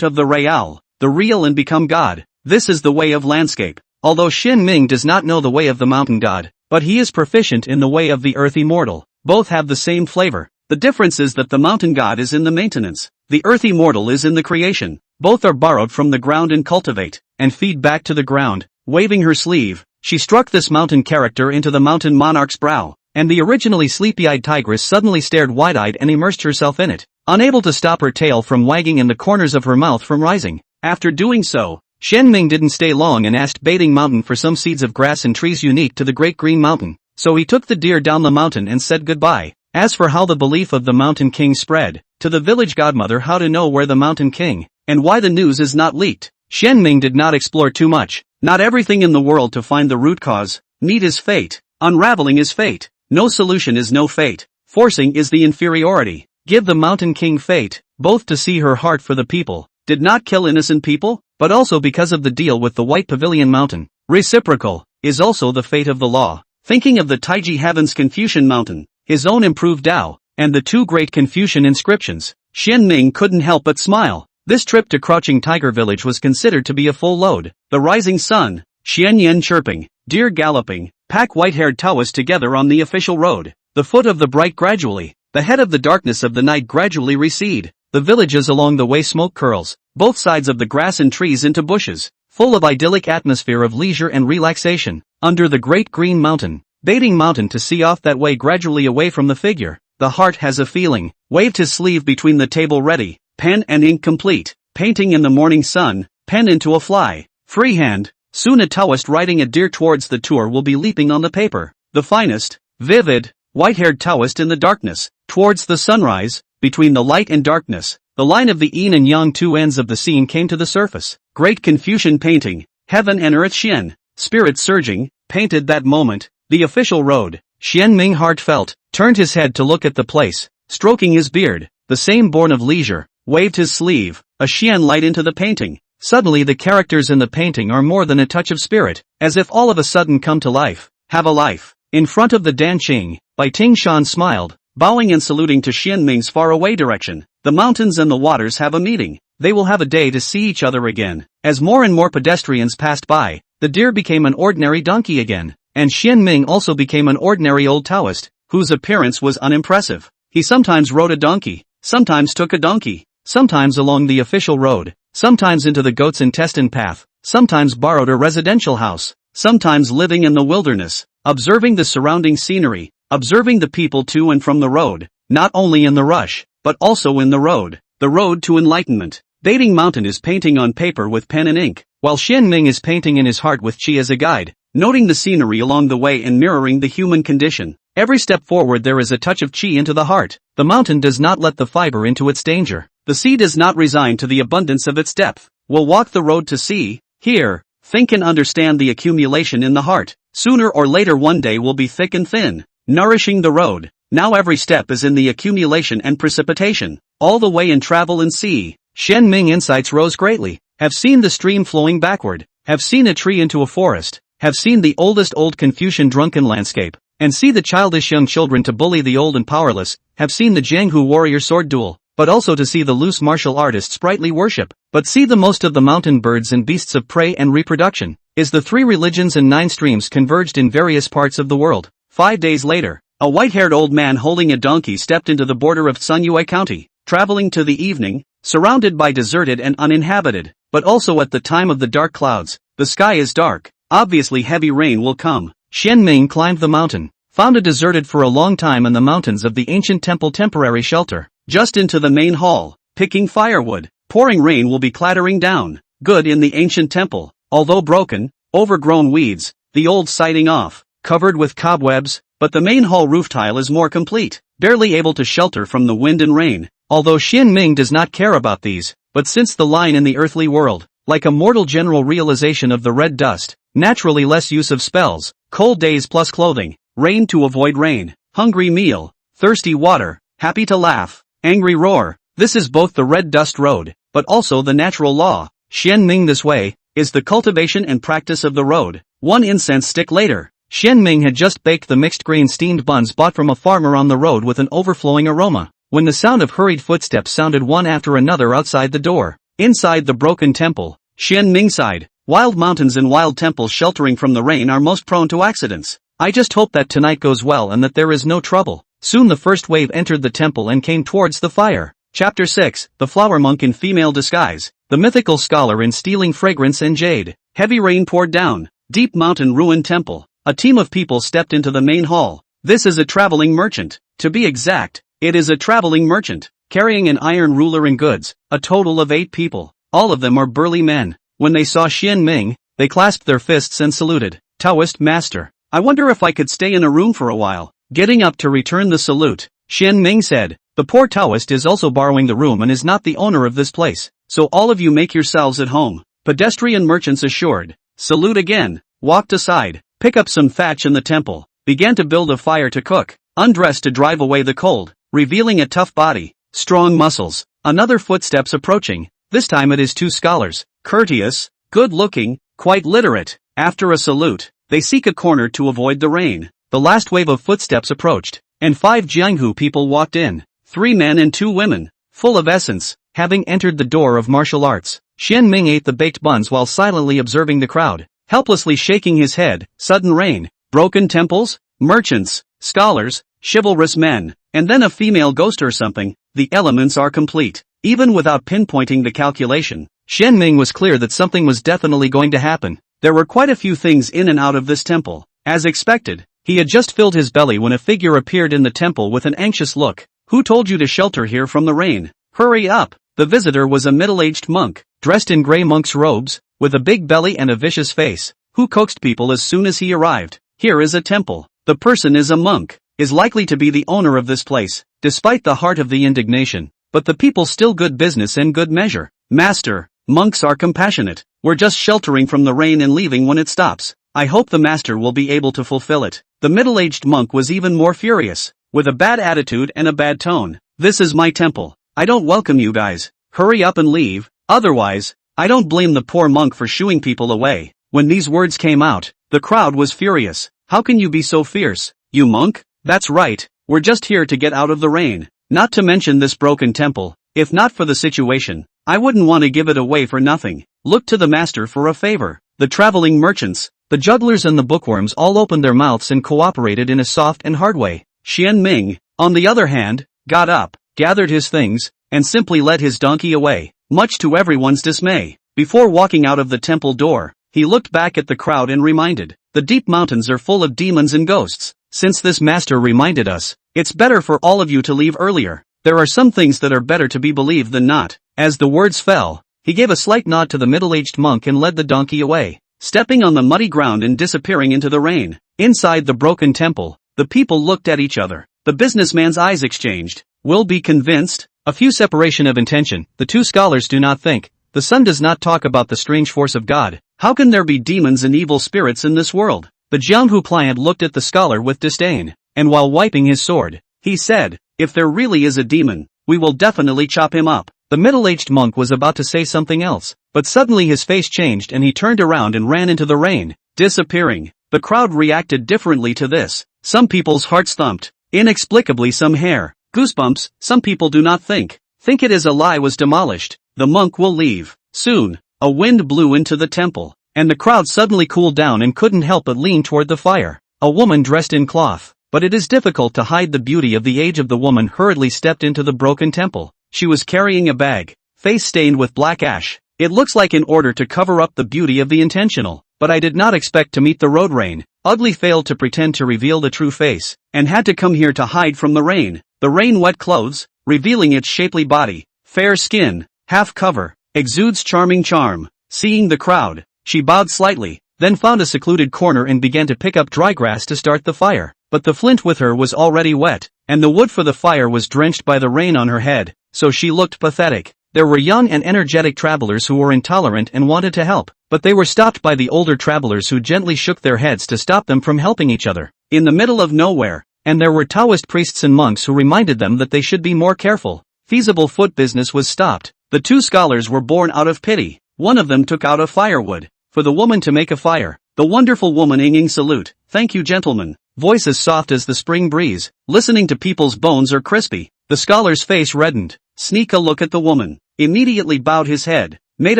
of the real and become God. This is the way of landscape. Although Shin Ming does not know the way of the mountain god, but he is proficient in the way of the earth immortal. Both have the same flavor. The difference is that the mountain god is in the maintenance, the earth immortal is in the creation. Both are borrowed from the ground and cultivate, and feed back to the ground. Waving her sleeve, she struck this mountain character into the mountain monarch's brow, and the originally sleepy-eyed tigress suddenly stared wide-eyed and immersed herself in it, unable to stop her tail from wagging and the corners of her mouth from rising. After doing so, Shen Ming didn't stay long and asked Baiting Mountain for some seeds of grass and trees unique to the Great Green Mountain, so he took the deer down the mountain and said goodbye. As for how the belief of the Mountain King spread, to the village godmother how to know where the Mountain King, and why the news is not leaked, Shen Ming did not explore too much. Not everything in the world to find the root cause. Need is fate. Unraveling is fate. No solution is no fate. Forcing is the inferiority. Give the Mountain King fate, both to see her heart for the people, did not kill innocent people, but also because of the deal with the White Pavilion Mountain. Reciprocal, is also the fate of the law. Thinking of the Taiji Heaven's Confucian Mountain, his own improved Tao, and the 2 great Confucian inscriptions, Shen Ming couldn't help but smile. This trip to Crouching Tiger Village was considered to be a full load. The rising sun, Xian Yen chirping, deer galloping, pack white-haired Taoists together on the official road. The foot of the bright gradually, the head of the darkness of the night gradually recede. The villages along the way smoke curls, both sides of the grass and trees into bushes, full of idyllic atmosphere of leisure and relaxation. Under the Great Green Mountain, Baiting Mountain to see off that way gradually away from the figure, the heart has a feeling, waved his sleeve between the table ready, pen and ink complete, painting in the morning sun, pen into a fly, freehand. Soon a Taoist riding a deer towards the tour will be leaping on the paper, the finest, vivid, white-haired Taoist in the darkness, towards the sunrise, between the light and darkness, the line of the yin and yang two ends of the scene came to the surface, great Confucian painting, heaven and earth Xian, spirit surging, painted that moment, the official road, Xian Ming heartfelt, turned his head to look at the place, stroking his beard, the same born of leisure, waved his sleeve, a Xian light into the painting. Suddenly the characters in the painting are more than a touch of spirit, as if all of a sudden come to life, have a life. In front of the Danqing, Bai Tingshan smiled, bowing and saluting to Xian Ming's faraway direction. The mountains and the waters have a meeting. They will have a day to see each other again. As more and more pedestrians passed by, the deer became an ordinary donkey again, and Xian Ming also became an ordinary old Taoist, whose appearance was unimpressive. He sometimes rode a donkey, sometimes took a donkey, sometimes along the official road, sometimes into the goat's intestine path, sometimes borrowed a residential house, sometimes living in the wilderness, observing the surrounding scenery, observing the people to and from the road, not only in the rush, but also in the road to enlightenment. Dating Mountain is painting on paper with pen and ink, while Xian Ming is painting in his heart with Qi as a guide, noting the scenery along the way and mirroring the human condition. Every step forward there is a touch of Qi into the heart. The mountain does not let the fiber into its danger. The sea does not resign to the abundance of its depth. Will walk the road to see, hear, think and understand the accumulation in the heart. Sooner or later one day will be thick and thin, nourishing the road. Now every step is in the accumulation and precipitation. All the way in travel and see. Xian Ming insights rose greatly. Have seen the stream flowing backward. Have seen a tree into a forest. Have seen the oldest old Confucian drunken landscape. And see the childish young children to bully the old and powerless. Have seen the Jianghu warrior sword duel. But also to see the loose martial artist sprightly worship. But see the most of the mountain birds and beasts of prey and reproduction. Is the 3 religions and 9 streams converged in various parts of the world. 5 days later, a white-haired old man holding a donkey stepped into the border of Sunyue County, traveling to the evening, surrounded by deserted and uninhabited, but also at the time of the dark clouds. The sky is dark, obviously heavy rain will come. Xian Ming climbed the mountain, found it deserted for a long time in the mountains of the ancient temple temporary shelter, just into the main hall, picking firewood. Pouring rain will be clattering down, good in the ancient temple, although broken, overgrown weeds, the old siding off, covered with cobwebs, but the main hall roof tile is more complete, barely able to shelter from the wind and rain, although Xian Ming does not care about these, but since the line in the earthly world, like a mortal general realization of the red dust, naturally less use of spells, cold days plus clothing, rain to avoid rain, hungry meal, thirsty water, happy to laugh, angry roar, this is both the red dust road, but also the natural law. Xian Ming this way, is the cultivation and practice of the road. 1 incense stick later, Xian Ming had just baked the mixed grain steamed buns bought from a farmer on the road with an overflowing aroma, when the sound of hurried footsteps sounded one after another outside the door. Inside the broken temple, Xian Ming sighed. Wild mountains and wild temples sheltering from the rain are most prone to accidents. I just hope that tonight goes well and that there is no trouble. Soon the first wave entered the temple and came towards the fire. Chapter 6, The Flower Monk in Female Disguise, the mythical scholar in stealing fragrance and jade. Heavy rain poured down. Deep mountain ruined temple. A team of people stepped into the main hall. This is a traveling merchant. To be exact, it is a traveling merchant, carrying an iron ruler and goods, a total of 8 people. All of them are burly men. When they saw Xian Ming, they clasped their fists and saluted. Taoist master, I wonder if I could stay in a room for a while. Getting up to return the salute, Xian Ming said, the poor Taoist is also borrowing the room and is not the owner of this place, so all of you make yourselves at home. Pedestrian merchants assured. Salute again, walked aside, pick up some thatch in the temple, began to build a fire to cook, undressed to drive away the cold, revealing a tough body, strong muscles. Another footsteps approaching, this time it is 2 scholars, courteous, good-looking, quite literate. After a salute, they seek a corner to avoid the rain. The last wave of footsteps approached, and 5 Jianghu people walked in. 3 men and 2 women, full of essence, having entered the door of martial arts. Xian Ming ate the baked buns while silently observing the crowd, helplessly shaking his head. Sudden rain, broken temples, merchants, scholars, chivalrous men, and then a female ghost or something. The elements are complete. Even without pinpointing the calculation, Xian Ming was clear that something was definitely going to happen. There were quite a few things in and out of this temple. As expected, He had just filled his belly when a figure appeared in the temple with an anxious look. "Who told you to shelter here from the rain? Hurry up!" The visitor was a middle-aged monk, dressed in grey monk's robes, with a big belly and a vicious face, who coaxed people as soon as he arrived. "Here is a temple. The person is a monk, is likely to be the owner of this place." Despite the heart of the indignation, but the people still good business and good measure. "Master, monks are compassionate. We're just sheltering from the rain and leaving when it stops. I hope the master will be able to fulfill it." The middle-aged monk was even more furious, with a bad attitude and a bad tone. "This is my temple. I don't welcome you guys. Hurry up and leave, otherwise, I don't blame the poor monk for shooing people away." When these words came out, the crowd was furious. "How can you be so fierce, you monk? That's right, we're just here to get out of the rain. Not to mention this broken temple. If not for the situation, I wouldn't want to give it away for nothing. Look to the master for a favor." The traveling merchants, the jugglers and the bookworms all opened their mouths and cooperated in a soft and hard way. Xian Ming, on the other hand, got up, gathered his things, and simply led his donkey away, much to everyone's dismay. Before walking out of the temple door, he looked back at the crowd and reminded, "The deep mountains are full of demons and ghosts. Since this master reminded us, it's better for all of you to leave earlier. There are some things that are better to be believed than not." As the words fell, he gave a slight nod to the middle-aged monk and led the donkey away, stepping on the muddy ground and disappearing into the rain. Inside the broken temple, the people looked at each other. The businessman's eyes exchanged. "Will be convinced?" A few separation of intention. The two scholars do not think. The sun does not talk about the strange force of God. How can there be demons and evil spirits in this world? The Jianghu client looked at the scholar with disdain, and while wiping his sword, he said, "If there really is a demon, we will definitely chop him up." The middle-aged monk was about to say something else, but suddenly his face changed and he turned around and ran into the rain, disappearing. The crowd reacted differently to this. Some people's hearts thumped. Inexplicably some hair, goosebumps. Some people do not think it is a lie was demolished. The monk will leave soon. A wind blew into the temple, and the crowd suddenly cooled down and couldn't help but lean toward the fire. A woman dressed in cloth, but it is difficult to hide the beauty of the age of the woman, hurriedly stepped into the broken temple. She was carrying a bag, face stained with black ash. It looks like in order to cover up the beauty of the intentional. But I did not expect to meet the road rain. Ugly failed to pretend to reveal the true face, and had to come here to hide from the rain. The rain wet clothes, revealing its shapely body, fair skin, half cover, exudes charming charm. Seeing the crowd, she bowed slightly, then found a secluded corner and began to pick up dry grass to start the fire. But the flint with her was already wet, and the wood for the fire was drenched by the rain on her head, so she looked pathetic. There were young and energetic travelers who were intolerant and wanted to help, but they were stopped by the older travelers who gently shook their heads to stop them from helping each other. In the middle of nowhere, and there were Taoist priests and monks who reminded them that they should be more careful. Feasible foot business was stopped. The two scholars were born out of pity. One of them took out a firewood for the woman to make a fire. The wonderful woman Ying salute. "Thank you, gentlemen." Voice as soft as the spring breeze. Listening to people's bones are crispy. The scholar's face reddened. Sneak a look at the woman. Immediately bowed his head. Made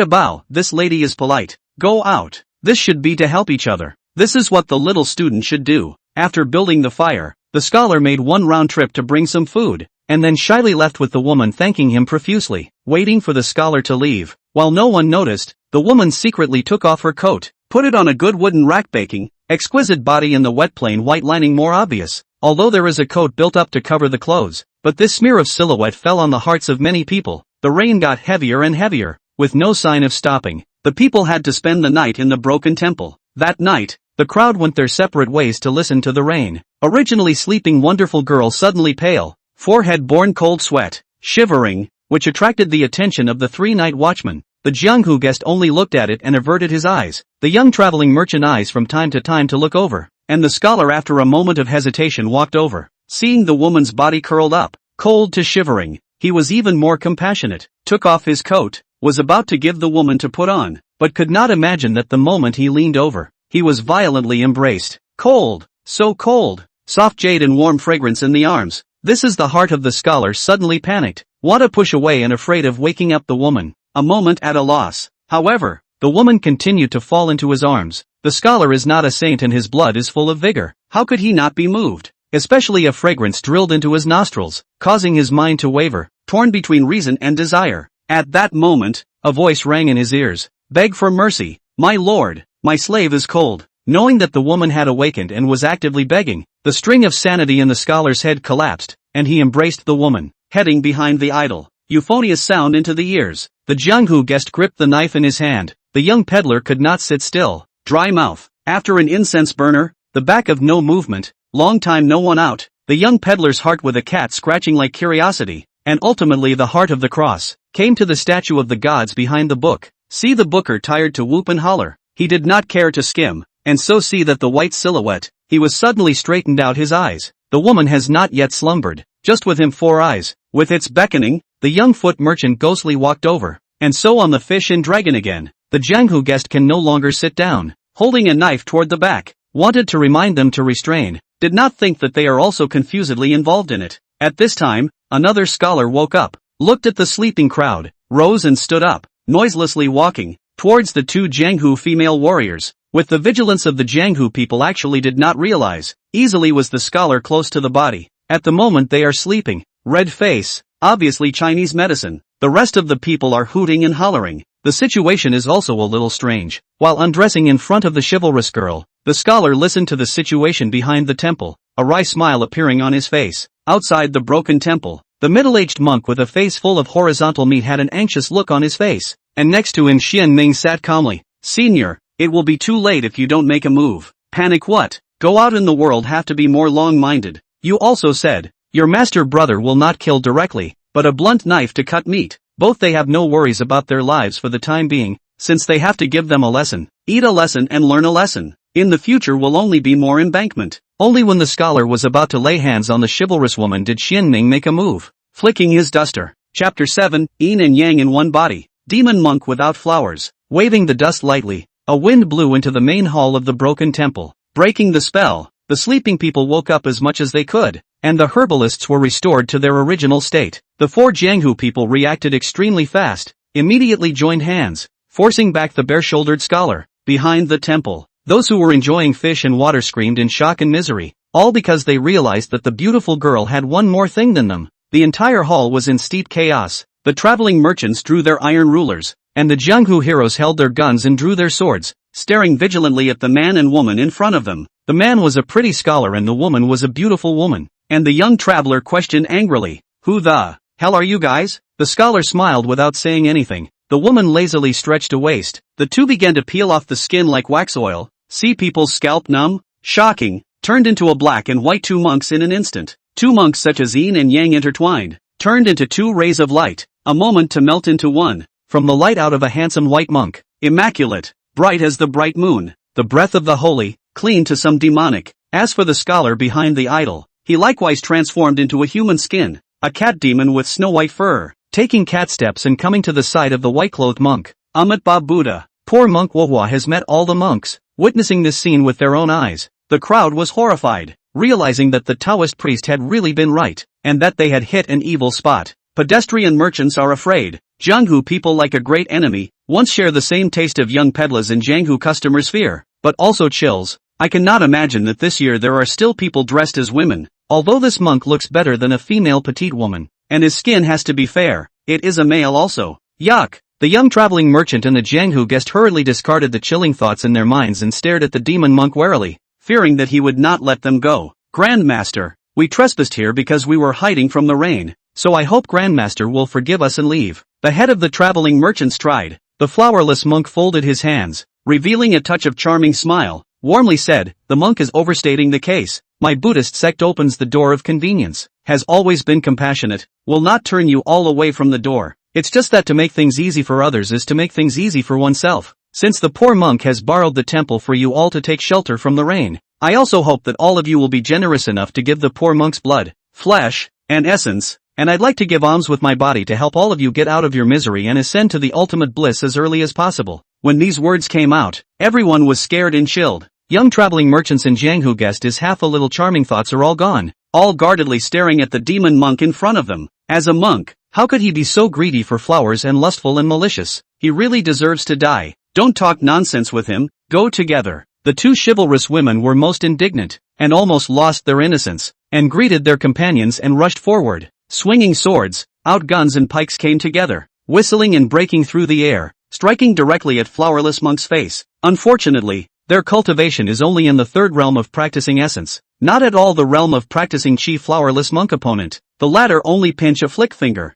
a bow. "This lady is polite. Go out. This should be to help each other. This is what the little student should do." After building the fire, the scholar made one round trip to bring some food, and then shyly left with the woman thanking him profusely. Waiting for the scholar to leave, while no one noticed, the woman secretly took off her coat, put it on a good wooden rack, baking, exquisite body in the wet plain white lining more obvious, although there is a coat built up to cover the clothes. But this smear of silhouette fell on the hearts of many people. The rain got heavier and heavier, with no sign of stopping. The people had to spend the night in the broken temple. That night, the crowd went their separate ways to listen to the rain. Originally sleeping wonderful girl suddenly pale, forehead born cold sweat, shivering, which attracted the attention of the three night watchmen. The Jianghu guest only looked at it and averted his eyes. The young traveling merchant eyes from time to look over, and the scholar after a moment of hesitation walked over. Seeing the woman's body curled up, cold to shivering, he was even more compassionate, took off his coat, was about to give the woman to put on, but could not imagine that the moment he leaned over, he was violently embraced. Cold, so cold, soft jade and warm fragrance in the arms. This is the heart of the scholar suddenly panicked, want to push away and afraid of waking up the woman, a moment at a loss. However, the woman continued to fall into his arms. The scholar is not a saint and his blood is full of vigor. How could he not be moved? Especially a fragrance drilled into his nostrils, causing his mind to waver, torn between reason and desire. At that moment, a voice rang in his ears. "Beg for mercy, my lord, my slave is cold." Knowing that the woman had awakened and was actively begging, the string of sanity in the scholar's head collapsed, and he embraced the woman, heading behind the idol. Euphonious sound into the ears. The Jianghu guest gripped the knife in his hand. The young peddler could not sit still. Dry mouth. After an incense burner, the back of no movement, long time no one out, the young peddler's heart with a cat scratching like curiosity, and ultimately the heart of the cross, came to the statue of the gods behind the book. See the booker tired to whoop and holler. He did not care to skim, and so see that the white silhouette. He was suddenly straightened out his eyes. The woman has not yet slumbered, just with him 4 eyes. With its beckoning, the young foot merchant ghostly walked over, and so on the fish and dragon again. The Jianghu guest can no longer sit down, holding a knife toward the back, wanted to remind them to restrain, did not think that they are also confusedly involved in it. At this time, another scholar woke up, looked at the sleeping crowd, rose and stood up, noiselessly walking, towards the 2 Jianghu female warriors. With the vigilance of the Jianghu people actually did not realize, easily was the scholar close to the body. At the moment they are sleeping, red face, obviously Chinese medicine. The rest of the people are hooting and hollering. The situation is also a little strange. While undressing in front of the chivalrous girl, the scholar listened to the situation behind the temple, a wry smile appearing on his face. Outside the broken temple, the middle-aged monk with a face full of horizontal meat had an anxious look on his face, and next to him Xian Ming sat calmly. Senior, it will be too late if you don't make a move. Panic what? Go out in the world, have to be more long-minded. You also said, your master brother will not kill directly, but a blunt knife to cut meat. Both they have no worries about their lives for the time being, since they have to give them a lesson. Eat a lesson and learn a lesson. In the future will only be more embankment. Only when the scholar was about to lay hands on the chivalrous woman did Xianming make a move, flicking his duster. Chapter 7, Yin and Yang in one body. Demon monk without flowers. Waving the dust lightly, a wind blew into the main hall of the broken temple, breaking the spell. The sleeping people woke up as much as they could, and the herbalists were restored to their original state. The 4 Jianghu people reacted extremely fast, immediately joined hands, forcing back the bare-shouldered scholar. Behind the temple, those who were enjoying fish and water screamed in shock and misery, all because they realized that the beautiful girl had one more thing than them. The entire hall was in steep chaos. The traveling merchants drew their iron rulers, and the Jianghu heroes held their guns and drew their swords, staring vigilantly at the man and woman in front of them. The man was a pretty scholar and the woman was a beautiful woman, and the young traveler questioned angrily, "Who the hell are you guys?" The scholar smiled without saying anything. The woman lazily stretched a waist. The 2 began to peel off the skin like wax oil. See people's scalp numb? Shocking. Turned into a black and white 2 monks in an instant. 2 monks such as Yin and Yang intertwined, turned into 2 rays of light, a moment to melt into one. From the light out of a handsome white monk, immaculate, bright as the bright moon, the breath of the holy, clean to some demonic. As for the scholar behind the idol, he likewise transformed into a human skin, a cat demon with snow-white fur, taking cat steps and coming to the side of the white-clothed monk. Amitabha Buddha. Poor monk Wohua has met all the monks, witnessing this scene with their own eyes. The crowd was horrified, realizing that the Taoist priest had really been right, and that they had hit an evil spot. Pedestrian merchants are afraid. Jianghu people like a great enemy, once share the same taste of young peddlers and Jianghu customers fear, but also chills. I cannot imagine that this year there are still people dressed as women. Although this monk looks better than a female petite woman, and his skin has to be fair, it is a male also. Yuck! The young traveling merchant and the Jianghu guest hurriedly discarded the chilling thoughts in their minds and stared at the demon monk warily, fearing that he would not let them go. Grandmaster, we trespassed here because we were hiding from the rain, so I hope Grandmaster will forgive us and leave. The head of the traveling merchants tried. The flowerless monk folded his hands, revealing a touch of charming smile, warmly said, "The monk is overstating the case. My Buddhist sect opens the door of convenience, has always been compassionate, will not turn you all away from the door. It's just that to make things easy for others is to make things easy for oneself. Since the poor monk has borrowed the temple for you all to take shelter from the rain, I also hope that all of you will be generous enough to give the poor monk's blood, flesh, and essence, and I'd like to give alms with my body to help all of you get out of your misery and ascend to the ultimate bliss as early as possible." When these words came out, everyone was scared and chilled. Young traveling merchants and Jianghu guest is half a little charming thoughts are all gone, all guardedly staring at the demon monk in front of them. As a monk, how could he be so greedy for flowers and lustful and malicious? He really deserves to die. Don't talk nonsense with him, go together. The 2 chivalrous women were most indignant, and almost lost their innocence, and greeted their companions and rushed forward. Swinging swords, out guns and pikes came together, whistling and breaking through the air, striking directly at flowerless monk's face. Unfortunately, Their cultivation is only in the third realm of practicing essence, not at all the realm of practicing chi flowerless monk opponent. The latter only pinch a flick finger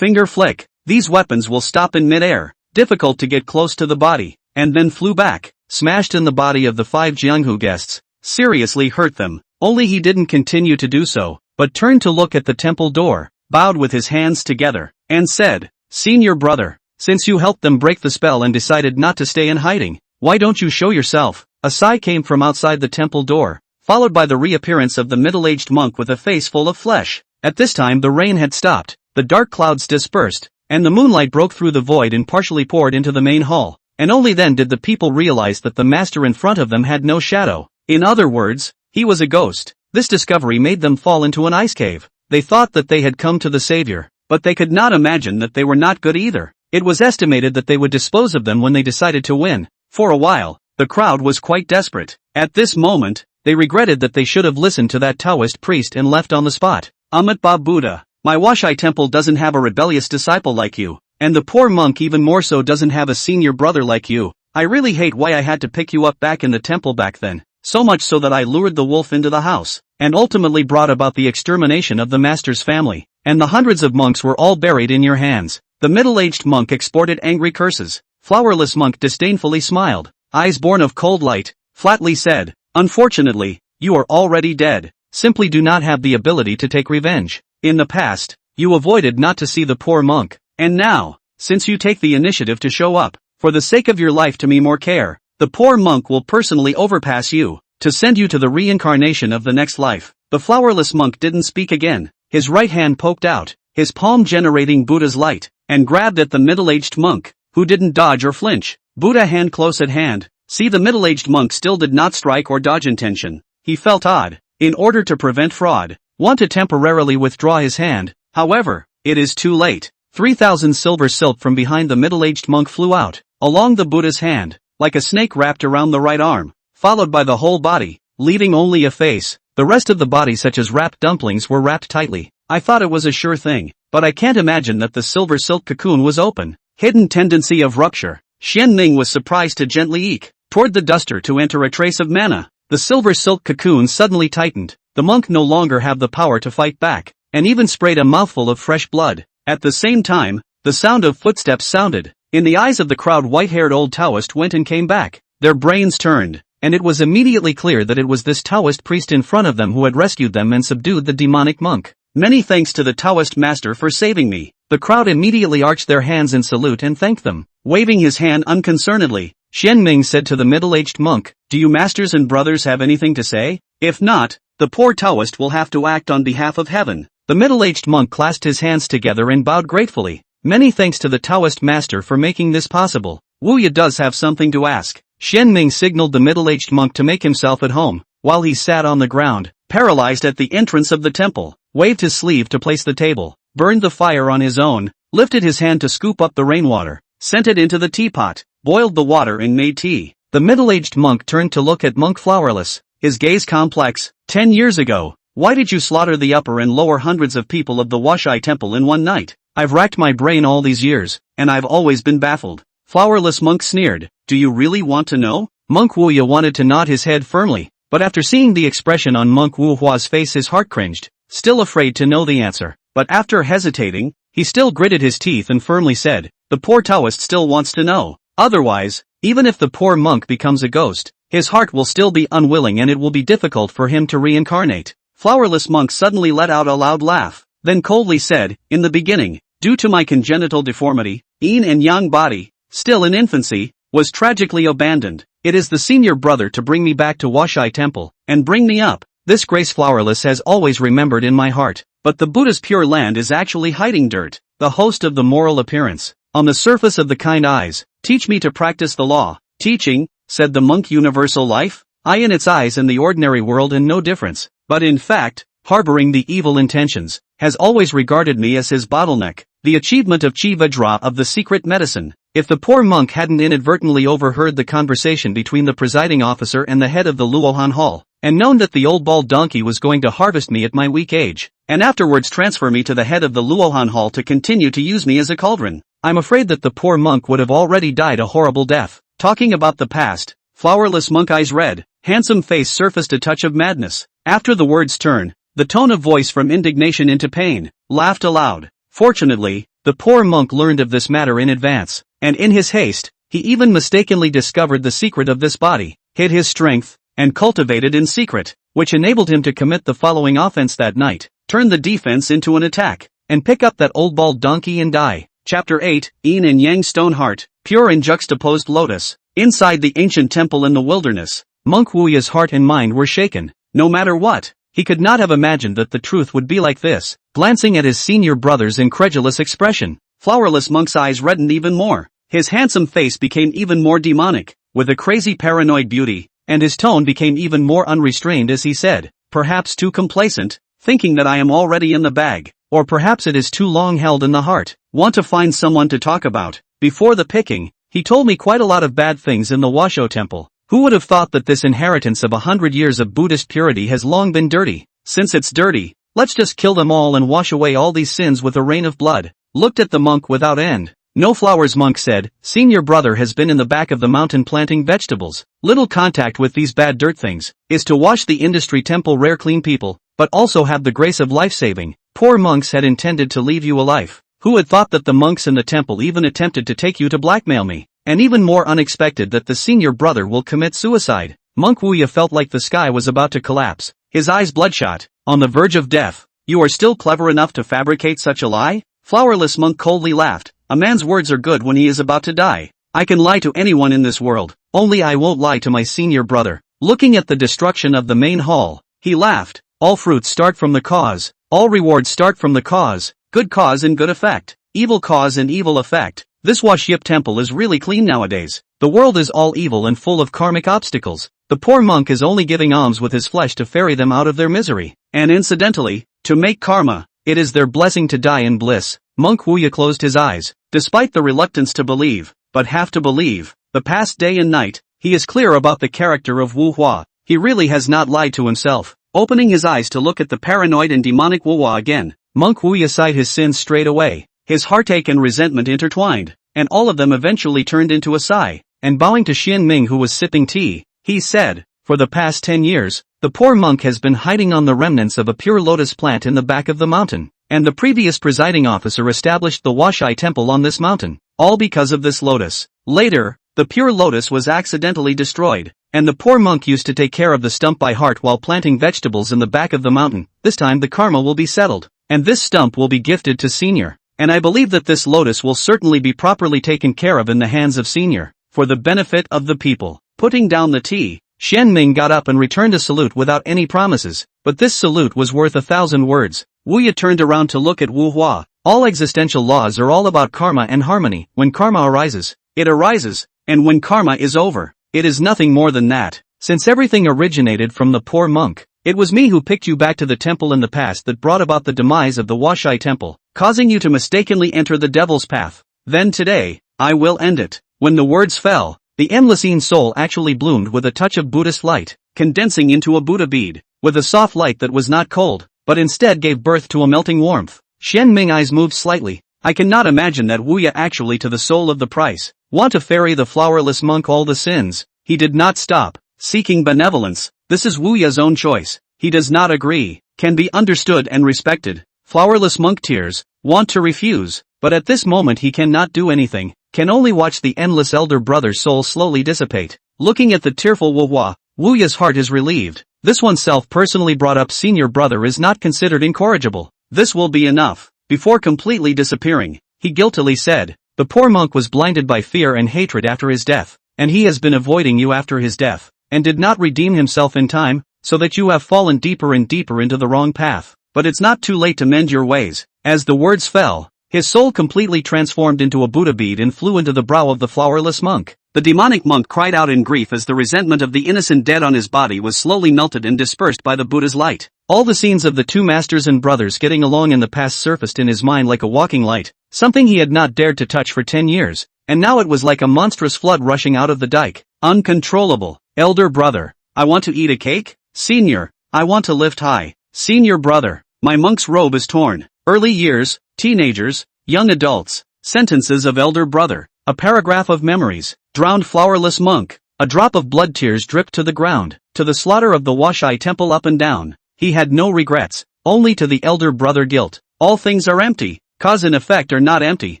flick. These weapons will stop in mid-air, difficult to get close to the body, and then flew back, smashed in the body of the 5 Jianghu guests, seriously hurt them. Only he didn't continue to do so, but turned to look at the temple door, bowed with his hands together, and said, "Senior brother, since you helped them break the spell and decided not to stay in hiding, why don't you show yourself?" A sigh came from outside the temple door, followed by the reappearance of the middle-aged monk with a face full of flesh. At this time the rain had stopped, the dark clouds dispersed, and the moonlight broke through the void and partially poured into the main hall, and only then did the people realize that the master in front of them had no shadow. In other words, he was a ghost. This discovery made them fall into an ice cave. They thought that they had come to the savior, but they could not imagine that they were not good either. It was estimated that they would dispose of them when they decided to win. For a while, the crowd was quite desperate. At this moment, they regretted that they should have listened to that Taoist priest and left on the spot. Amitabha Buddha, my Washai temple doesn't have a rebellious disciple like you, and the poor monk even more so doesn't have a senior brother like you. I really hate why I had to pick you up back in the temple back then, so much so that I lured the wolf into the house, and ultimately brought about the extermination of the master's family, and the hundreds of monks were all buried in your hands. The middle-aged monk exported angry curses. Flowerless monk disdainfully smiled, eyes born of cold light, flatly said, "Unfortunately, you are already dead, simply do not have the ability to take revenge. In the past, you avoided not to see the poor monk, and now, since you take the initiative to show up, for the sake of your life to me more care, the poor monk will personally overpass you, to send you to the reincarnation of the next life." The flowerless monk didn't speak again, his right hand poked out, his palm generating Buddha's light, and grabbed at the middle-aged monk, who didn't dodge or flinch. Buddha hand close at hand. See, the middle-aged monk still did not strike or dodge intention. He felt odd. In order to prevent fraud, want to temporarily withdraw his hand. However, it is too late. 3,000 silver silk from behind the middle-aged monk flew out, along the Buddha's hand, like a snake wrapped around the right arm, followed by the whole body, leaving only a face. The rest of the body, such as wrapped dumplings, were wrapped tightly. I thought it was a sure thing, but I can't imagine that the silver silk cocoon was open. Hidden tendency of rupture. Xian Ming was surprised to gently eke toward the duster to enter a trace of mana. The silver silk cocoon suddenly tightened. The monk no longer had the power to fight back, and even sprayed a mouthful of fresh blood. At the same time, the sound of footsteps sounded. In the eyes of the crowd, white-haired old Taoist went and came back. Their brains turned, and it was immediately clear that it was this Taoist priest in front of them who had rescued them and subdued the demonic monk. "Many thanks to the Taoist master for saving me." The crowd immediately arched their hands in salute and thanked them. Waving his hand unconcernedly, Xian Ming said to the middle-aged monk, "Do you masters and brothers have anything to say? If not, the poor Taoist will have to act on behalf of heaven." The middle-aged monk clasped his hands together and bowed gratefully. "Many thanks to the Taoist master for making this possible. Wu Ye does have something to ask." Xian Ming signaled the middle-aged monk to make himself at home, while he sat on the ground, paralyzed at the entrance of the temple, waved his sleeve to place the table, burned the fire on his own, lifted his hand to scoop up the rainwater, sent it into the teapot, boiled the water and made tea. The middle-aged monk turned to look at Monk Flowerless, his gaze complex. 10 years ago, why did you slaughter the upper and lower hundreds of people of the Washai temple in one night? I've racked my brain all these years, and I've always been baffled. Flowerless monk sneered. Do you really want to know? Monk Wu Ye wanted to nod his head firmly, but after seeing the expression on Monk Wu Hua's face his heart cringed, still afraid to know the answer. But after hesitating, he still gritted his teeth and firmly said, the poor Taoist still wants to know. Otherwise, even if the poor monk becomes a ghost, his heart will still be unwilling and it will be difficult for him to reincarnate. Flowerless monk suddenly let out a loud laugh, then coldly said, in the beginning, due to my congenital deformity, yin and yang body, still in infancy, was tragically abandoned. It is the senior brother to bring me back to Washai Temple, and bring me up. This grace Flowerless has always remembered in my heart, but the Buddha's pure land is actually hiding dirt, the host of the moral appearance, on the surface of the kind eyes. Teach me to practice the law. Teaching, said the monk, universal life? I in its eyes and the ordinary world and no difference, but in fact, harboring the evil intentions, has always regarded me as his bottleneck, the achievement of Chi Vajra of the secret medicine. If the poor monk hadn't inadvertently overheard the conversation between the presiding officer and the head of the Luohan Hall, and known that the old bald donkey was going to harvest me at my weak age, and afterwards transfer me to the head of the Luohan Hall to continue to use me as a cauldron, I'm afraid that the poor monk would have already died a horrible death. Talking about the past, Flowerless monk eyes red, handsome face surfaced a touch of madness. After the words turn, the tone of voice from indignation into pain, laughed aloud. Fortunately, the poor monk learned of this matter in advance, and in his haste, he even mistakenly discovered the secret of this body, hid his strength, and cultivated in secret, which enabled him to commit the following offense that night: turn the defense into an attack, and pick up that old bald donkey and die. Chapter 8, Yin and Yang Stone Heart, Pure and Juxtaposed Lotus. Inside the ancient temple in the wilderness, Monk Wuya's heart and mind were shaken. No matter what, he could not have imagined that the truth would be like this. Glancing at his senior brother's incredulous expression, Flowerless Monk's eyes reddened even more. His handsome face became even more demonic, with a crazy paranoid beauty, and his tone became even more unrestrained as he said, perhaps too complacent, thinking that I am already in the bag, or perhaps it is too long held in the heart. Want to find someone to talk about. Before the picking, he told me quite a lot of bad things in the Washo temple. Who would have thought that this inheritance of 100 years of Buddhist purity has long been dirty? Since it's dirty, let's just kill them all and wash away all these sins with a rain of blood. Looked at the monk without end. No flowers, monk said. Senior brother has been in the back of the mountain planting vegetables. Little contact with these bad dirt things is to wash the industry temple rare clean people, but also have the grace of life-saving. Poor monks had intended to leave you a life. Who had thought that the monks in the temple even attempted to take you to blackmail me? And even more unexpected that the senior brother will commit suicide. Monk Wuya felt like the sky was about to collapse, his eyes bloodshot, on the verge of death. You are still clever enough to fabricate such a lie? Flowerless monk coldly laughed. A man's words are good when he is about to die. I can lie to anyone in this world, only I won't lie to my senior brother. Looking at the destruction of the main hall, he laughed. All fruits start from the cause, all rewards start from the cause, good cause and good effect, evil cause and evil effect. This Washyip temple is really clean nowadays. The world is all evil and full of karmic obstacles. The poor monk is only giving alms with his flesh to ferry them out of their misery, and incidentally, to make karma. It is their blessing to die in bliss. Monk Wuya closed his eyes, despite the reluctance to believe, but have to believe. The past day and night, he is clear about the character of Wu Hua. He really has not lied to himself. Opening his eyes to look at the paranoid and demonic Wu Hua again, Monk Wuya sighed his sins straight away. His heartache and resentment intertwined, and all of them eventually turned into a sigh. And bowing to Xian Ming, who was sipping tea, he said, for the past 10 years, the poor monk has been hiding on the remnants of a pure lotus plant in the back of the mountain, and the previous presiding officer established the Washai temple on this mountain, all because of this lotus. Later, the pure lotus was accidentally destroyed, and the poor monk used to take care of the stump by heart while planting vegetables in the back of the mountain. This time the karma will be settled, and this stump will be gifted to Senior. And I believe that this lotus will certainly be properly taken care of in the hands of Senior, for the benefit of the people. Putting down the tea, Shen Ming got up and returned a salute without any promises, but this salute was worth 1,000 words. Wuya turned around to look at Wu Hua. All existential laws are all about karma and harmony. When karma arises, it arises, and when karma is over, it is nothing more than that. Since everything originated from the poor monk, it was me who picked you back to the temple in the past that brought about the demise of the Washai temple, causing you to mistakenly enter the devil's path. Then today, I will end it. When the words fell, the Enlisine soul actually bloomed with a touch of Buddhist light, condensing into a Buddha bead, with a soft light that was not cold, but instead gave birth to a melting warmth. Shen Ming eyes moved slightly. I cannot imagine that Wuya actually to the soul of the price. Want to ferry the flowerless monk all the sins. He did not stop, seeking benevolence. This is Wuya's own choice. He does not agree, can be understood and respected. Flowerless monk tears, want to refuse, but at this moment he cannot do anything, can only watch the endless elder brother's soul slowly dissipate. Looking at the tearful Wu Hua, Wuya's heart is relieved. This oneself personally brought up senior brother is not considered incorrigible. This will be enough. Before completely disappearing, he guiltily said, the poor monk was blinded by fear and hatred after his death, and he has been avoiding you after his death, and did not redeem himself in time, so that you have fallen deeper and deeper into the wrong path. But it's not too late to mend your ways. As the words fell, his soul completely transformed into a Buddha bead and flew into the brow of the flowerless monk. The demonic monk cried out in grief as the resentment of the innocent dead on his body was slowly melted and dispersed by the Buddha's light. All the scenes of the two masters and brothers getting along in the past surfaced in his mind like a walking light, something he had not dared to touch for 10 years, and now it was like a monstrous flood rushing out of the dike. Uncontrollable. Elder brother, I want to eat a cake. Senior, I want to lift high. Senior brother, my monk's robe is torn. Early years, teenagers, young adults, sentences of elder brother, a paragraph of memories, drowned flowerless monk. A drop of blood tears dripped to the ground. To the slaughter of the Washai temple up and down. He had no regrets, only to the elder brother guilt. All things are empty, cause and effect are not empty.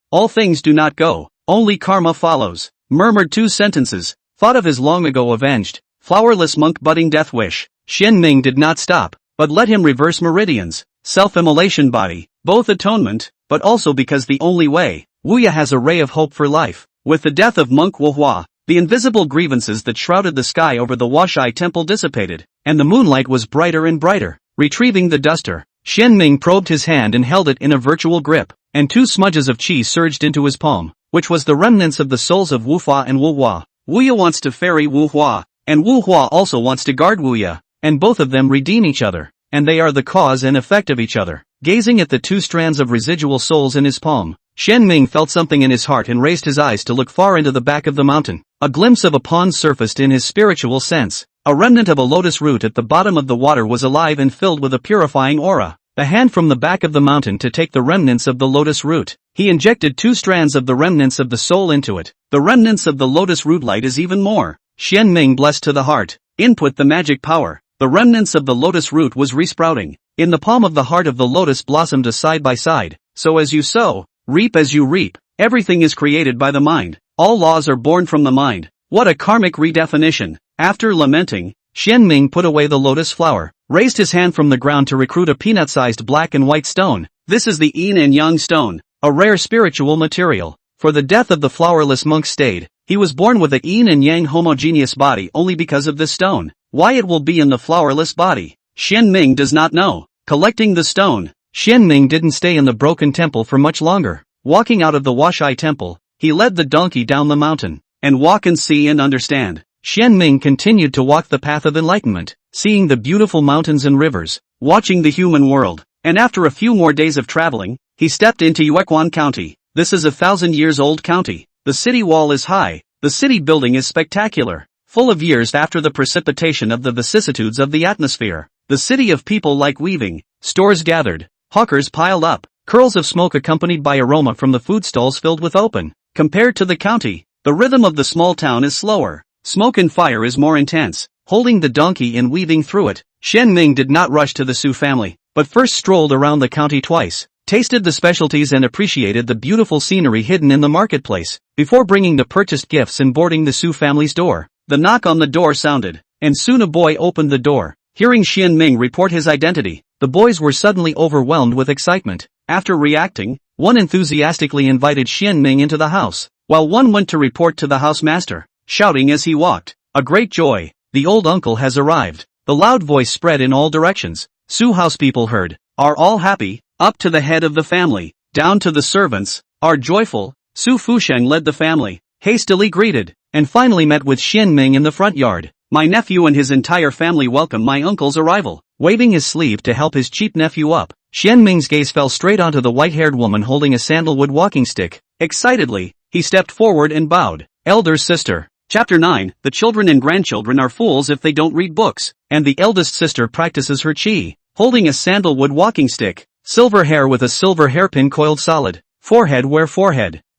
All things do not go, only karma follows. Murmured 2 sentences, thought of his long ago avenged, flowerless monk budding death wish. Xian Ming did not stop, but let him reverse meridians, self-immolation body, both atonement, but also because the only way. Wuya has a ray of hope for life. With the death of monk Wuhua, the invisible grievances that shrouded the sky over the Washai temple dissipated, and the moonlight was brighter and brighter. Retrieving the duster, Xian Ming probed his hand and held it in a virtual grip, and 2 smudges of qi surged into his palm, which was the remnants of the souls of Wuhua and Wuhua. Wuya wants to ferry Wuhua, and Wuhua also wants to guard Wuya, and both of them redeem each other, and they are the cause and effect of each other. Gazing at the 2 strands of residual souls in his palm, Xian Ming felt something in his heart and raised his eyes to look far into the back of the mountain. A glimpse of a pond surfaced in his spiritual sense. A remnant of a lotus root at the bottom of the water was alive and filled with a purifying aura. The hand from the back of the mountain to take the remnants of the lotus root. He injected 2 strands of the remnants of the soul into it. The remnants of the lotus root light is even more. Xian Ming blessed to the heart. Input the magic power. The remnants of the lotus root was resprouting. In the palm of the heart of the lotus blossomed a side by side. So as you sow, reap as you reap. Everything is created by the mind. All laws are born from the mind. What a karmic redefinition. After lamenting, Xian Ming put away the lotus flower, raised his hand from the ground to recruit a peanut-sized black and white stone. This is the yin and yang stone, a rare spiritual material. For the death of the flowerless monk stayed. He was born with a yin and yang homogeneous body only because of this stone. Why it will be in the flowerless body, Xian Ming does not know. Collecting the stone, Xian Ming didn't stay in the broken temple for much longer. Walking out of the Washai temple, he led the donkey down the mountain. And walk and see and understand. Xian Ming continued to walk the path of enlightenment, seeing the beautiful mountains and rivers, watching the human world, and after a few more days of traveling, he stepped into Yuequan County. This is a 1,000-years-old county. The city wall is high, the city building is spectacular, full of years after the precipitation of the vicissitudes of the atmosphere. The city of people like weaving, stores gathered, hawkers piled up, curls of smoke accompanied by aroma from the food stalls filled with open. Compared to the county, the rhythm of the small town is slower. Smoke and fire is more intense. Holding the donkey and weaving through it, Xian Ming did not rush to the Su family, but first strolled around the county twice, tasted the specialties and appreciated the beautiful scenery hidden in the marketplace, before bringing the purchased gifts and boarding the Su family's door. The knock on the door sounded, and soon a boy opened the door. Hearing Xian Ming report his identity, the boys were suddenly overwhelmed with excitement. After reacting, one enthusiastically invited Xian Ming into the house, while one went to report to the housemaster, shouting as he walked, "A great joy! The old uncle has arrived." The loud voice spread in all directions. Su housepeople heard, are all happy, up to the head of the family, down to the servants, are joyful. Su Fusheng led the family, hastily greeted, and finally met with Xian Ming in the front yard. "My nephew and his entire family welcome my uncle's arrival." Waving his sleeve to help his cheap nephew up, Xian Ming's gaze fell straight onto the white-haired woman holding a sandalwood walking stick. Excitedly, he stepped forward and bowed. Elder sister. Chapter 9, the children and grandchildren are fools if they don't read books, and the eldest sister practices her qi, holding a sandalwood walking stick, silver hair with a silver hairpin coiled solid, forehead,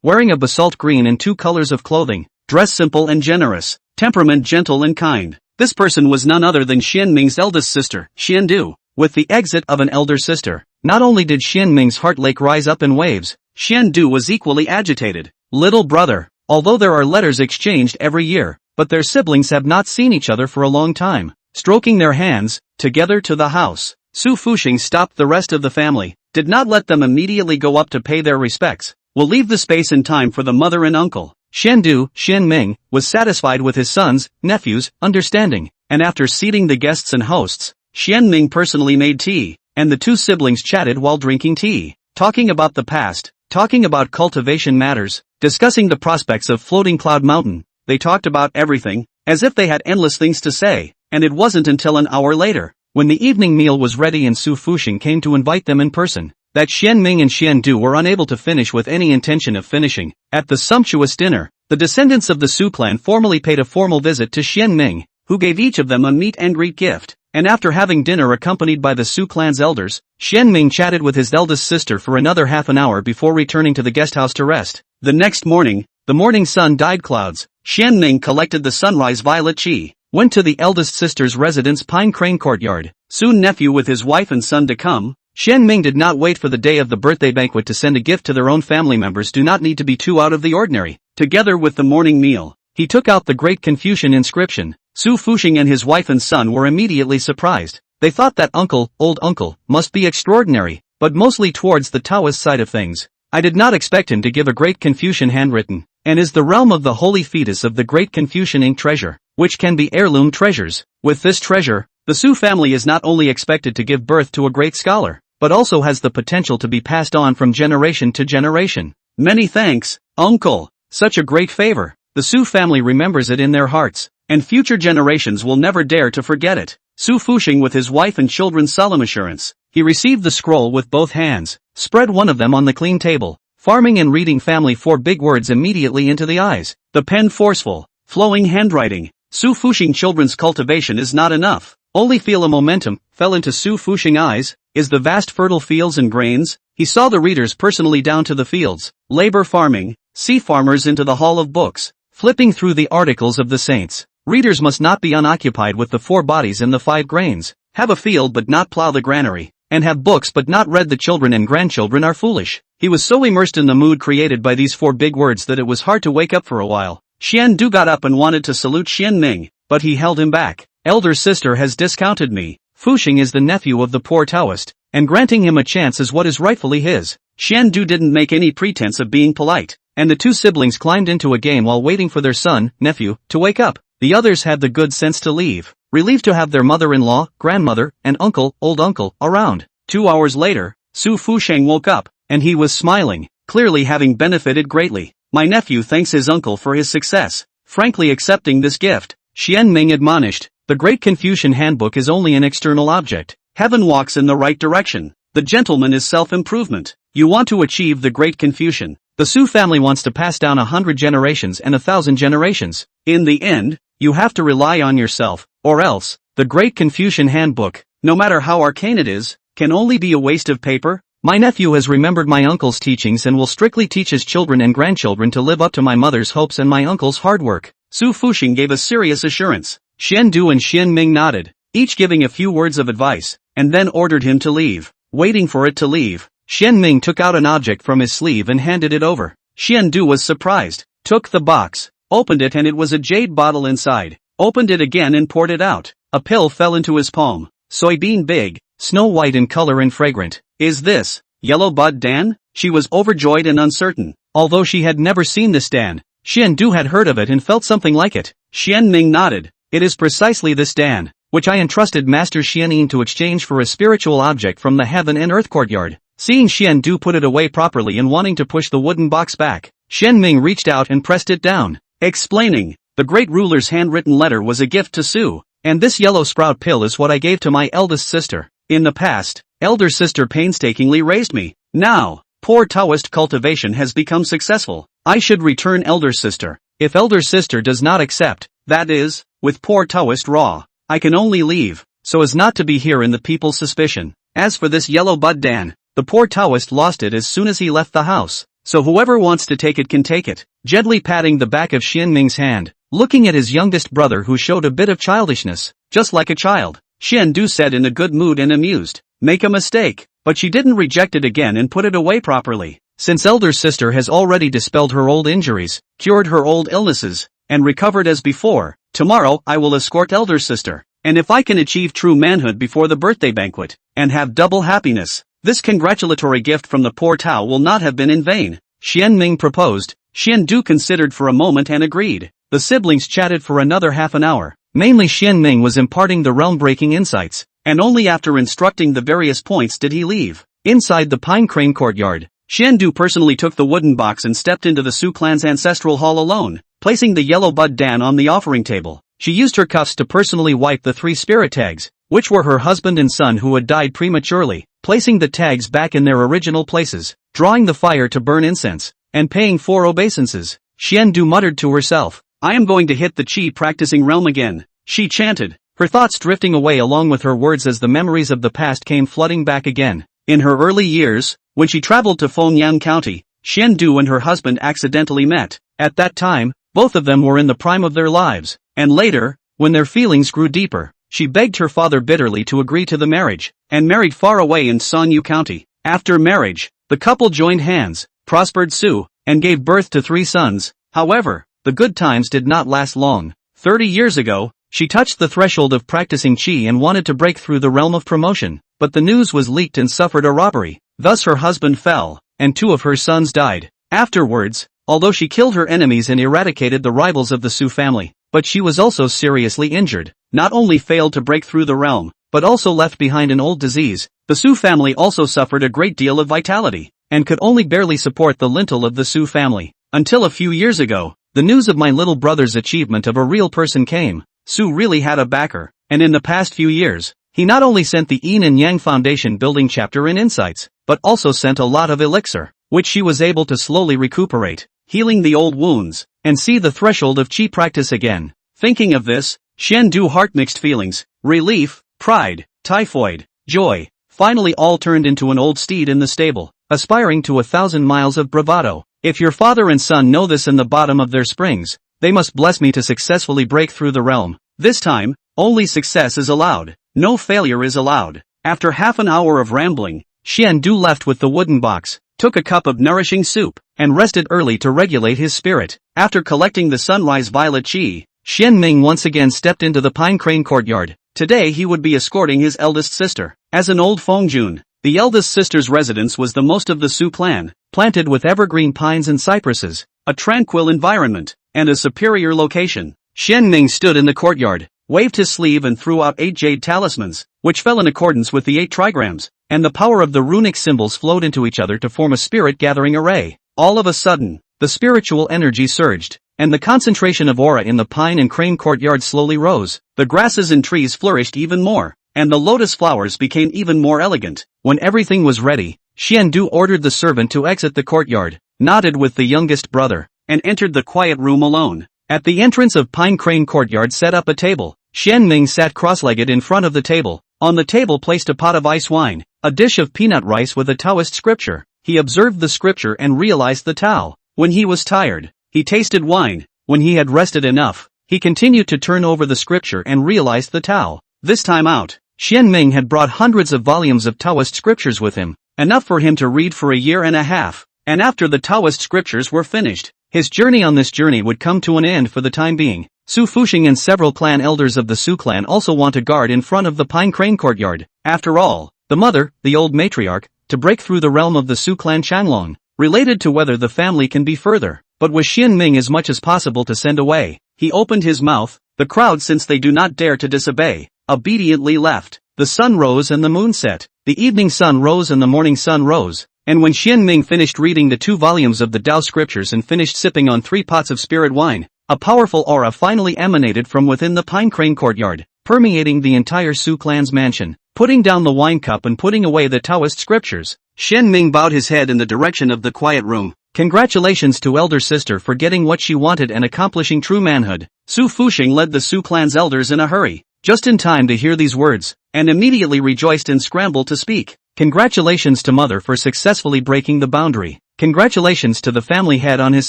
wearing a basalt green and 2 colors of clothing, dress simple and generous, temperament gentle and kind. This person was none other than Xian Ming's eldest sister, Xian Du. With the exit of an elder sister, not only did Xian Ming's heart lake rise up in waves, Xian Du was equally agitated. Little brother. Although there are letters exchanged every year, but their siblings have not seen each other for a long time. Stroking their hands, together to the house, Su Fusheng stopped the rest of the family, did not let them immediately go up to pay their respects. Will leave the space and time for the mother and uncle. Xian Du, Xian Ming, was satisfied with his sons, nephews, understanding, and after seating the guests and hosts, Xian Ming personally made tea, and the 2 siblings chatted while drinking tea, talking about the past, talking about cultivation matters, discussing the prospects of Floating Cloud Mountain. They talked about everything, as if they had endless things to say, and it wasn't until an hour later, when the evening meal was ready and Su Fusheng came to invite them in person, that Xian Ming and Xian Du were unable to finish with any intention of finishing. At the sumptuous dinner, the descendants of the Su clan formally paid a formal visit to Xian Ming, who gave each of them a meet and greet gift, and after having dinner accompanied by the Su clan's elders, Xian Ming chatted with his eldest sister for another half an hour before returning to the guesthouse to rest. The next morning, The morning sun dyed clouds. Xianming collected the sunrise violet chi, went to the eldest sister's residence Pine Crane Courtyard, soon nephew with his wife and son to come. Xianming did not wait for the day of the birthday banquet to send a gift to their own family members do not need to be too out of the ordinary. Together with the morning meal, he took out the Great Confucian inscription. Su Fuxing and his wife and son were immediately surprised. They thought that old uncle, must be extraordinary, but mostly towards the Taoist side of things. I did not expect him to give a Great Confucian handwritten, and is the realm of the holy fetus of the Great Confucian ink treasure, which can be heirloom treasures. With this treasure, the Su family is not only expected to give birth to a great scholar, but also has the potential to be passed on from generation to generation. Many thanks, uncle. Such a great favor. The Su family remembers it in their hearts, and future generations will never dare to forget it. Su Fuxing with his wife and children's solemn assurance. He received the scroll with both hands, spread one of them on the clean table. Farming and reading family 4 big words immediately into the eyes. The pen forceful, flowing handwriting. Su Fuxing children's cultivation is not enough. Only feel a momentum, fell into Su Fuxing eyes, is the vast fertile fields and grains. He saw the readers personally down to the fields, labor farming, sea farmers into the hall of books, flipping through the articles of the saints. Readers must not be unoccupied with the 4 bodies and the 5 grains, have a field but not plow the granary, and have books but not read. The children and grandchildren are foolish. He was so immersed in the mood created by these 4 big words that it was hard to wake up for a while. Xian Du got up and wanted to salute Xianming, but he held him back. Elder sister has discounted me. Fuxing is the nephew of the poor Taoist, and granting him a chance is what is rightfully his. Xian Du didn't make any pretense of being polite, and the 2 siblings climbed into a game while waiting for their son, nephew, to wake up. The others had the good sense to leave, relieved to have their mother-in-law, grandmother, and old uncle, around. 2 hours later, Su Fuxing woke up, and he was smiling, clearly having benefited greatly. My nephew thanks his uncle for his success, frankly accepting this gift. Xianming admonished, the Great Confucian Handbook is only an external object. Heaven walks in the right direction. The gentleman is self-improvement. You want to achieve the Great Confucian. The Su family wants to pass down 100 generations and 1,000 generations. In the end, you have to rely on yourself, or else, the Great Confucian Handbook, no matter how arcane it is, can only be a waste of paper. My nephew has remembered my uncle's teachings and will strictly teach his children and grandchildren to live up to my mother's hopes and my uncle's hard work. Su Fuxing gave a serious assurance. Xian Du and Xianming nodded, each giving a few words of advice, and then ordered him to leave. Waiting for it to leave, Xianming took out an object from his sleeve and handed it over. Xian Du was surprised, took the box, opened it, and it was a jade bottle inside. Opened it again and poured it out. A pill fell into his palm. Soybean big, snow white in color and fragrant. Is this yellow bud dan? She was overjoyed and uncertain. Although she had never seen this dan, Xian Du had heard of it and felt something like it. Xianming nodded. It is precisely this dan, which I entrusted Master Xianyin to exchange for a spiritual object from the heaven and earth courtyard. Seeing Xian Du put it away properly and wanting to push the wooden box back, Xianming reached out and pressed it down, explaining, the great ruler's handwritten letter was a gift to Su, and this yellow sprout pill is what I gave to my eldest sister. In the past, elder sister painstakingly raised me. Now, poor Taoist cultivation has become successful. I should return elder sister. If elder sister does not accept, that is, with poor Taoist raw, I can only leave, so as not to be here in the people's suspicion. As for this yellow bud dan, the poor Taoist lost it as soon as he left the house, so whoever wants to take it can take it. Gently patting the back of Xianming's hand, looking at his youngest brother who showed a bit of childishness, just like a child, Xian Du said in a good mood and amused, make a mistake, but she didn't reject it again and put it away properly. Since elder sister has already dispelled her old injuries, cured her old illnesses, and recovered as before, tomorrow I will escort elder sister, and if I can achieve true manhood before the birthday banquet, and have double happiness, this congratulatory gift from the poor Tao will not have been in vain. Xianming proposed. Xian Du considered for a moment and agreed. The siblings chatted for another half an hour. Mainly Xianming was imparting the realm-breaking insights, and only after instructing the various points did he leave. Inside the Pine Crane courtyard, Xian Du personally took the wooden box and stepped into the Su clan's ancestral hall alone, placing the yellow bud dan on the offering table. She used her cuffs to personally wipe the 3 spirit tags, which were her husband and son who had died prematurely, placing the tags back in their original places, drawing the fire to burn incense, and paying 4 obeisances. Xian Du muttered to herself, I am going to hit the chi practicing realm again, she chanted, her thoughts drifting away along with her words as the memories of the past came flooding back again. In her early years, when she traveled to Fengyang County, Xian Du and her husband accidentally met. At that time, both of them were in the prime of their lives, and later, when their feelings grew deeper, she begged her father bitterly to agree to the marriage, and married far away in Sonyu County. After marriage, the couple joined hands, prospered Sue, and gave birth to 3 sons. However, the good times did not last long. 30 years ago, she touched the threshold of practicing qi and wanted to break through the realm of promotion, but the news was leaked and suffered a robbery. Thus her husband fell, and 2 of her sons died. Afterwards, although she killed her enemies and eradicated the rivals of the Su family, but she was also seriously injured, not only failed to break through the realm, but also left behind an old disease. The Su family also suffered a great deal of vitality, and could only barely support the lintel of the Su family. Until a few years ago, the news of my little brother's achievement of a real person came. Su really had a backer, and in the past few years, he not only sent the Yin and Yang Foundation building chapter in insights, but also sent a lot of elixir, which she was able to slowly recuperate, healing the old wounds, and see the threshold of qi practice again. Thinking of this, Shen-Du heart mixed feelings, relief, pride, typhoid, joy, finally all turned into an old steed in the stable, aspiring to 1,000 miles of bravado. If your father and son know this in the bottom of their springs, they must bless me to successfully break through the realm. This time, only success is allowed, no failure is allowed. After half an hour of rambling, Shen-Du left with the wooden box, took a cup of nourishing soup, and rested early to regulate his spirit. After collecting the sunrise violet qi, Shen Ming once again stepped into the pine crane courtyard. Today he would be escorting his eldest sister. As an old Fengjun, the eldest sister's residence was the most of the Su clan, planted with evergreen pines and cypresses, a tranquil environment, and a superior location. Shen Ming stood in the courtyard, waved his sleeve and threw out 8 jade talismans, which fell in accordance with the 8 trigrams, and the power of the runic symbols flowed into each other to form a spirit-gathering array. All of a sudden, the spiritual energy surged, and the concentration of aura in the pine and crane courtyard slowly rose. The grasses and trees flourished even more, and the lotus flowers became even more elegant. When everything was ready, Shen-Du ordered the servant to exit the courtyard, nodded with the youngest brother, and entered the quiet room alone. At the entrance of Pine Crane Courtyard set up a table. Shen Ming sat cross-legged in front of the table. On the table placed a pot of ice wine, a dish of peanut rice with a Taoist scripture. He observed the scripture and realized the Tao. When he was tired, he tasted wine. When he had rested enough, he continued to turn over the scripture and realized the Tao. This time out, Shen Ming had brought hundreds of volumes of Taoist scriptures with him, enough for him to read for a year and a half. And after the Taoist scriptures were finished, his journey on this journey would come to an end for the time being. Su Fuxing and several clan elders of the Su clan also want a guard in front of the Pine Crane Courtyard. After all, the mother, the old matriarch, to break through the realm of the Su clan Changlong, related to whether the family can be further, but was Shen Ming as much as possible to send away. He opened his mouth. The crowd, since they do not dare to disobey, obediently left. The sun rose and the moon set. The evening sun rose and the morning sun rose. And when Shen Ming finished reading the 2 volumes of the Tao scriptures and finished sipping on 3 pots of spirit wine, a powerful aura finally emanated from within the Pine Crane Courtyard, permeating the entire Su clan's mansion. Putting down the wine cup and putting away the Taoist scriptures, Shen Ming bowed his head in the direction of the quiet room. Congratulations to elder sister for getting what she wanted and accomplishing true manhood. Su Fuxing led the Su clan's elders in a hurry, just in time to hear these words, and immediately rejoiced and scrambled to speak. Congratulations to mother for successfully breaking the boundary. Congratulations to the family head on his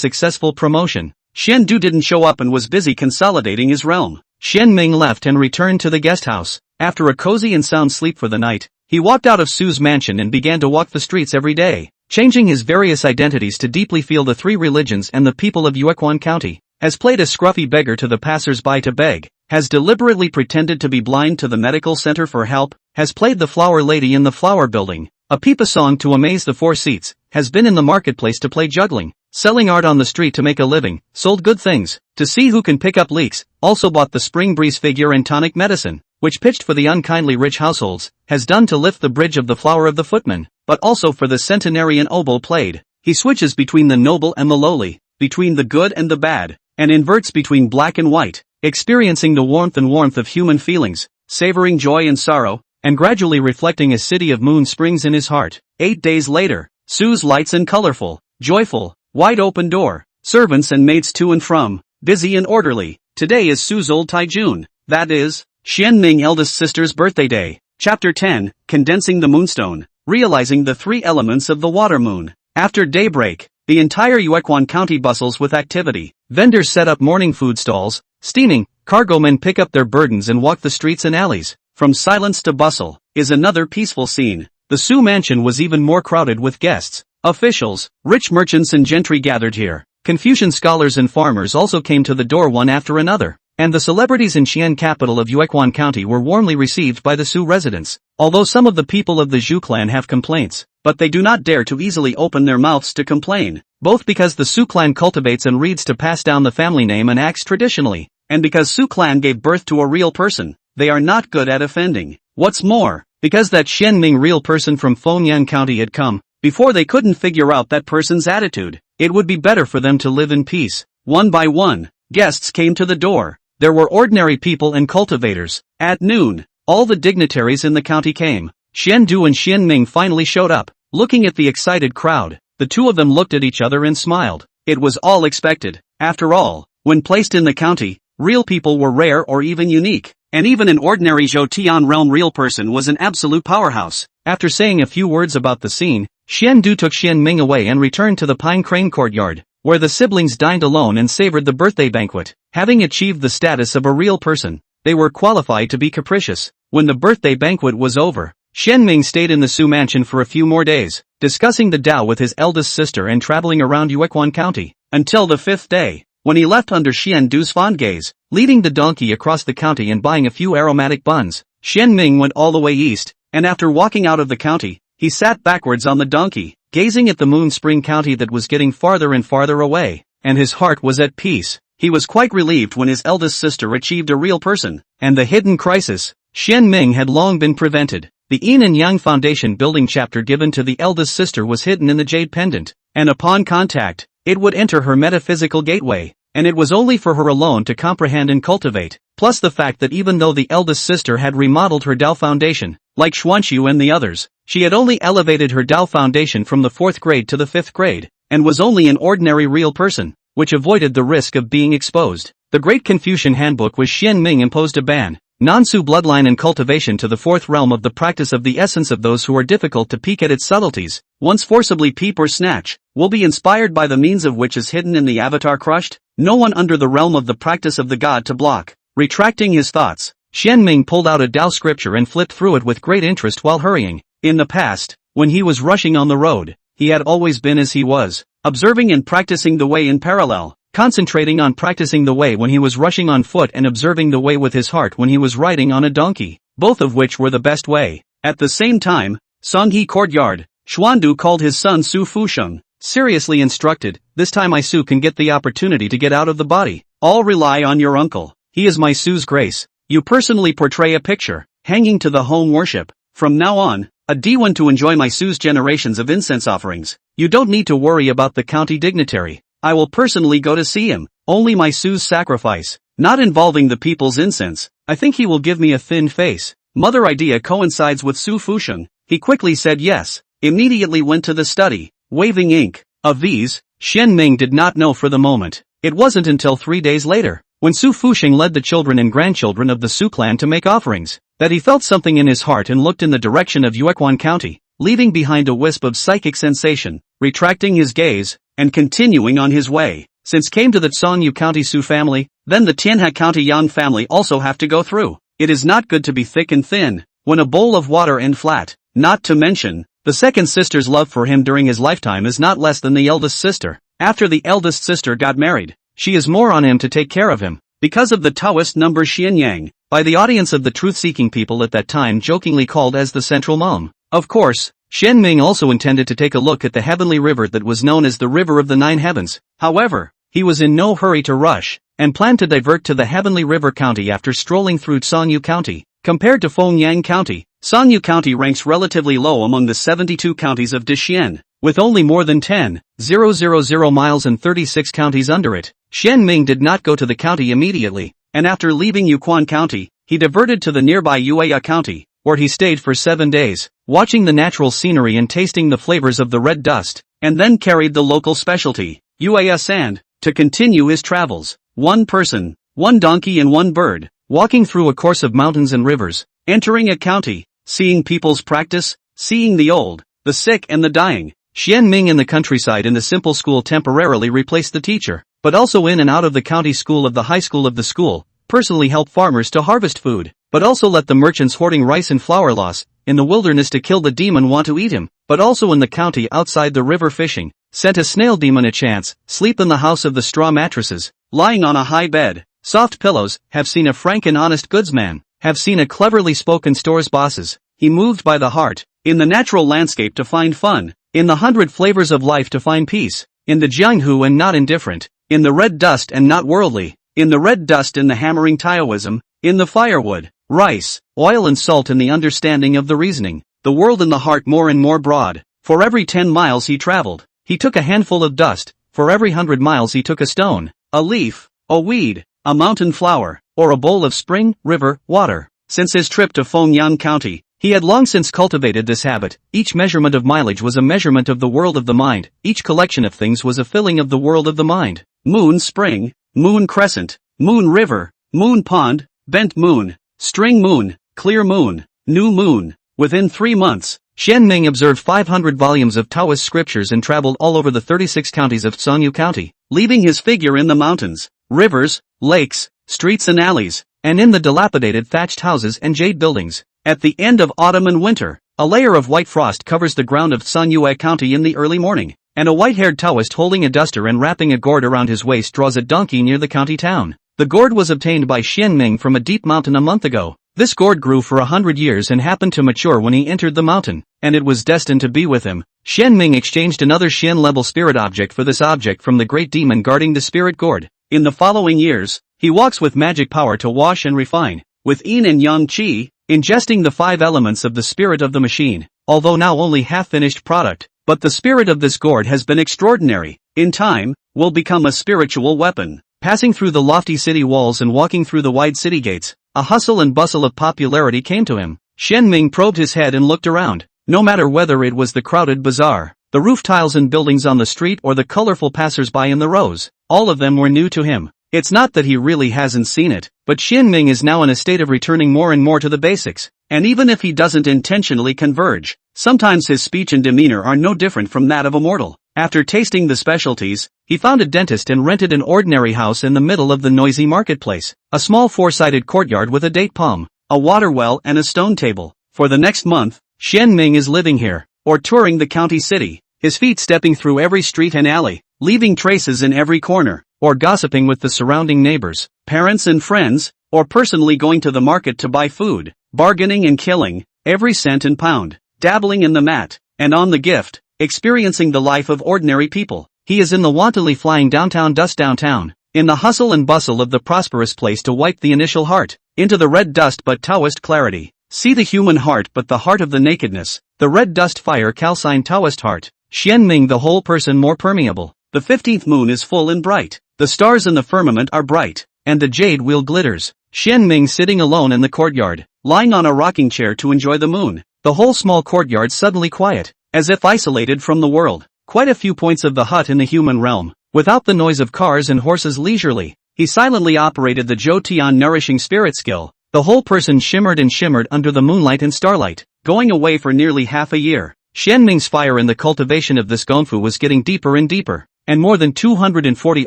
successful promotion. Shen-Du didn't show up and was busy consolidating his realm. Shen Ming left and returned to the guest house. After a cozy and sound sleep for the night, he walked out of Su's mansion and began to walk the streets every day, changing his various identities to deeply feel the 3 religions and the people of Yuequan County. Has played a scruffy beggar to the passers-by to beg, has deliberately pretended to be blind to the medical center for help, has played the flower lady in the flower building, a peepa song to amaze the 4 seats, has been in the marketplace to play juggling, selling art on the street to make a living, sold good things, to see who can pick up leaks, also bought the spring breeze figure and tonic medicine, which pitched for the unkindly rich households, has done to lift the bridge of the flower of the footman, but also for the centenarian oboe played. He switches between the noble and the lowly, between the good and the bad, and inverts between black and white, experiencing the warmth of human feelings, savoring joy and sorrow, and gradually reflecting a city of moon springs in his heart. 8 days later, Su's lights and colorful, joyful, wide open door, servants and maids to and from, busy and orderly. Today is Su's old Taijun, that is, Shen Ming eldest sister's birthday day. Chapter 10, Condensing the Moonstone, Realizing the 3 Elements of the Water Moon. After daybreak, the entire Yuequan County bustles with activity. Vendors set up morning food stalls, steaming, cargomen pick up their burdens and walk the streets and alleys. From silence to bustle, is another peaceful scene. The Su mansion was even more crowded with guests. Officials, rich merchants and gentry gathered here. Confucian scholars and farmers also came to the door one after another. And the celebrities in Xi'an, capital of Yuequan County, were warmly received by the Su residents. Although some of the people of the Zhu clan have complaints, but they do not dare to easily open their mouths to complain, both because the Su clan cultivates and reads to pass down the family name and acts traditionally, and because Su clan gave birth to a real person, they are not good at offending. What's more, because that Xian Ming real person from Fengyang County had come, before they couldn't figure out that person's attitude, it would be better for them to live in peace. One by one, guests came to the door. There were ordinary people and cultivators. At noon, all the dignitaries in the county came. Xian Du and Xian Ming finally showed up. Looking at the excited crowd, the two of them looked at each other and smiled. It was all expected. After all, when placed in the county, real people were rare or even unique. And even an ordinary Zhoutian realm real person was an absolute powerhouse. After saying a few words about the scene, Xian Du took Xian Ming away and returned to the Pine Crane courtyard, where the siblings dined alone and savored the birthday banquet. Having achieved the status of a real person, they were qualified to be capricious. When the birthday banquet was over, Xian Ming stayed in the Su mansion for a few more days, discussing the Tao with his eldest sister and traveling around Yuequan County, until the 5th day, when he left under Xian Du's fond gaze, leading the donkey across the county and buying a few aromatic buns. Xian Ming went all the way east, and after walking out of the county, he sat backwards on the donkey, gazing at the Moon Spring County that was getting farther and farther away, and his heart was at peace. He was quite relieved when his eldest sister achieved a real person, and the hidden crisis, Xian Ming, had long been prevented. The Yin and Yang Foundation building chapter given to the eldest sister was hidden in the jade pendant, and upon contact, it would enter her metaphysical gateway, and it was only for her alone to comprehend and cultivate, plus the fact that even though the eldest sister had remodeled her Tao foundation, like Xuanxiu and the others, she had only elevated her Tao foundation from the 4th grade to the 5th grade, and was only an ordinary real person, which avoided the risk of being exposed. The Great Confucian Handbook with Xian Ming imposed a ban, non-Su bloodline and cultivation to the 4th realm of the practice of the essence of those who are difficult to peek at its subtleties, once forcibly peep or snatch, will be inspired by the means of which is hidden in the avatar crushed, no one under the realm of the practice of the god to block. Retracting his thoughts, Xian Ming pulled out a Tao scripture and flipped through it with great interest while hurrying. In the past, when he was rushing on the road, he had always been as he was, observing and practicing the way in parallel, concentrating on practicing the way when he was rushing on foot and observing the way with his heart when he was riding on a donkey, both of which were the best way. At the same time, Songhe courtyard, Xuandu called his son Su Fusheng, seriously instructed, "This time I Su can get the opportunity to get out of the body. All rely on your uncle. He is my Su's grace. You personally portray a picture, hanging to the home worship. From now on, a D1 to enjoy my Su's generations of incense offerings. You don't need to worry about the county dignitary. I will personally go to see him. Only my Su's sacrifice, not involving the people's incense. I think he will give me a thin face." Mother idea coincides with Su Fusheng. He quickly said yes, immediately went to the study, waving ink. Of these, Xian Ming did not know for the moment. It wasn't until 3 days later, when Su Fusheng led the children and grandchildren of the Su clan to make offerings, that he felt something in his heart and looked in the direction of Yuequan County, leaving behind a wisp of psychic sensation, retracting his gaze, and continuing on his way. Since came to the Zhongyu County Su family, then the Tianhe County Yang family also have to go through. It is not good to be thick and thin, when a bowl of water and flat, not to mention, the second sister's love for him during his lifetime is not less than the eldest sister. After the eldest sister got married, she is more on him to take care of him, because of the Taoist number Xianyang, by the audience of the truth-seeking people at that time jokingly called as the Central Mom. Of course, Xian Ming also intended to take a look at the heavenly river that was known as the River of the Nine Heavens. However, he was in no hurry to rush, and planned to divert to the Heavenly River County after strolling through Zhongyu County. Compared to Fengyang County, Zhongyu County ranks relatively low among the 72 counties of Dexian, with only more than 10,000 miles and 36 counties under it. Xian Ming did not go to the county immediately, and after leaving Yuquan County, he diverted to the nearby Yueya County, where he stayed for 7 days, watching the natural scenery and tasting the flavors of the red dust, and then carried the local specialty, Yueya sand, to continue his travels. One person, one donkey and one bird, walking through a course of mountains and rivers, entering a county, seeing people's practice, seeing the old, the sick and the dying, Xian Ming in the countryside in the simple school temporarily replaced the teacher, but also in and out of the county school of the high school of the school, personally helped farmers to harvest food, but also let the merchants hoarding rice and flour loss, in the wilderness to kill the demon want to eat him, but also in the county outside the river fishing, sent a snail demon a chance, sleep in the house of the straw mattresses, lying on a high bed, soft pillows, have seen a frank and honest goodsman, have seen a cleverly spoken store's bosses, he moved by the heart, in the natural landscape to find fun, in the 100 flavors of life to find peace, in the Jianghu and not indifferent, in the red dust and not worldly, in the red dust and the hammering Taoism, in the firewood, rice, oil and salt and the understanding of the reasoning, the world and the heart more and more broad, for every 10 miles he traveled, he took a handful of dust, for every 100 miles he took a stone, a leaf, a weed, a mountain flower, or a bowl of spring, river, water. Since his trip to Fengyang County, he had long since cultivated this habit. Each measurement of mileage was a measurement of the world of the mind, each collection of things was a filling of the world of the mind. Moon spring, moon crescent, moon river, moon pond, bent moon, string moon, clear moon, new moon. Within 3 months, Xian Ming observed 500 volumes of Taoist scriptures and traveled all over the 36 counties of Sonyu County, leaving his figure in the mountains, rivers, lakes, streets and alleys, and in the dilapidated thatched houses and jade buildings. At the end of autumn and winter, a layer of white frost covers the ground of Sonyu County in the early morning, and a white-haired Taoist holding a duster and wrapping a gourd around his waist draws a donkey near the county town. The gourd was obtained by Xian Ming from a deep mountain a month ago. This gourd grew for 100 years and happened to mature when he entered the mountain, and it was destined to be with him. Xian Ming exchanged another Xian-level spirit object for this object from the great demon guarding the spirit gourd. In the following years, he walks with magic power to wash and refine, with yin and yang qi, ingesting the 5 elements of the spirit of the machine, although now only half-finished product, but the spirit of this gourd has been extraordinary, in time, will become a spiritual weapon. Passing through the lofty city walls and walking through the wide city gates, a hustle and bustle of popularity came to him. Xian Ming probed his head and looked around, no matter whether it was the crowded bazaar, the roof tiles and buildings on the street or the colorful passers-by in the rows, all of them were new to him. It's not that he really hasn't seen it, but Xian Ming is now in a state of returning more and more to the basics, and even if he doesn't intentionally converge, sometimes his speech and demeanor are no different from that of a mortal. After tasting the specialties, he found a dentist and rented an ordinary house in the middle of the noisy marketplace, a small 4-sided courtyard with a date palm, a water well and a stone table. For the next month, Xian Ming is living here, or touring the county city, his feet stepping through every street and alley, leaving traces in every corner, or gossiping with the surrounding neighbors, parents and friends, or personally going to the market to buy food, bargaining and killing, every cent and pound, dabbling in the mat, and on the gift, experiencing the life of ordinary people. He is in the wantonly flying downtown dust downtown, in the hustle and bustle of the prosperous place to wipe the initial heart, into the red dust but Taoist clarity. See the human heart but the heart of the nakedness, the red dust fire calcine Taoist heart, Xian Ming the whole person more permeable. The 15th moon is full and bright, the stars in the firmament are bright, and the jade wheel glitters. Xian Ming sitting alone in the courtyard, lying on a rocking chair to enjoy the moon, the whole small courtyard suddenly quiet, as if isolated from the world. Quite a few points of the hut in the human realm, without the noise of cars and horses leisurely, he silently operated the Zhou Tian nourishing spirit skill. The whole person shimmered and shimmered under the moonlight and starlight, going away for nearly half a year. Xian Ming's fire in the cultivation of this gongfu was getting deeper and deeper, and more than 240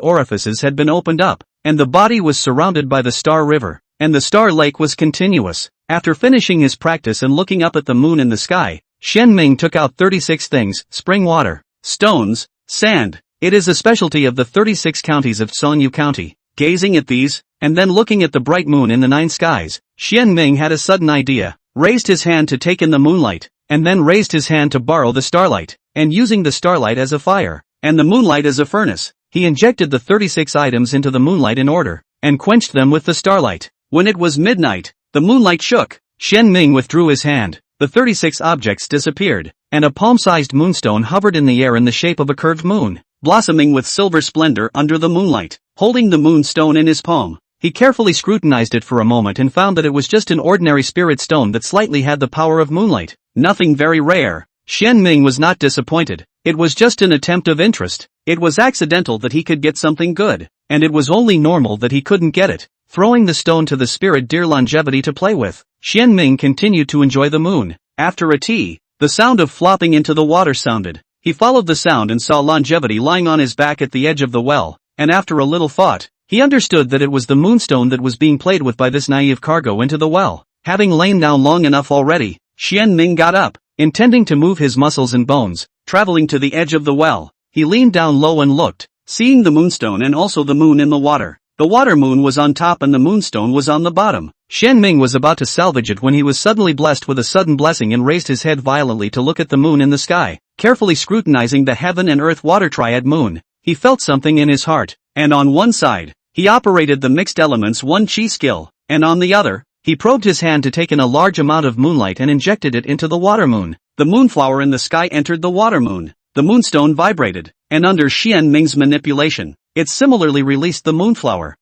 orifices had been opened up, and the body was surrounded by the Star River, and the Star Lake was continuous. After finishing his practice and looking up at the moon in the sky, Xian Ming took out 36 things: spring water, stones, sand. It is a specialty of the 36 counties of Sonyu County. Gazing at these, and then looking at the bright moon in the 9 skies, Xian Ming had a sudden idea, raised his hand to take in the moonlight, and then raised his hand to borrow the starlight, and using the starlight as a fire, and the moonlight as a furnace, he injected the 36 items into the moonlight in order, and quenched them with the starlight. When it was midnight, the moonlight shook, Xian Ming withdrew his hand, the 36 objects disappeared, and a palm-sized moonstone hovered in the air in the shape of a curved moon, blossoming with silver splendor under the moonlight. Holding the moonstone in his palm, he carefully scrutinized it for a moment and found that it was just an ordinary spirit stone that slightly had the power of moonlight. Nothing very rare. Xian Ming was not disappointed. It was just an attempt of interest. It was accidental that he could get something good, and it was only normal that he couldn't get it. Throwing the stone to the spirit dear longevity to play with, Xian Ming continued to enjoy the moon. After a tea, the sound of flopping into the water sounded. He followed the sound and saw Longevity lying on his back at the edge of the well, and after a little thought, he understood that it was the moonstone that was being played with by this naive cargo into the well. Having lain down long enough already, Xian Ming got up, intending to move his muscles and bones. Traveling to the edge of the well, he leaned down low and looked, seeing the moonstone and also the moon in the water. The water moon was on top and the moonstone was on the bottom. Xian Ming was about to salvage it when he was suddenly blessed with a sudden blessing and raised his head violently to look at the moon in the sky. Carefully scrutinizing the heaven and earth water triad moon, he felt something in his heart, and on one side, he operated the mixed elements 1 chi skill, and on the other, he probed his hand to take in a large amount of moonlight and injected it into the water moon. The moonflower in the sky entered the water moon. The moonstone vibrated, and under Xian Ming's manipulation, it similarly released the moonflower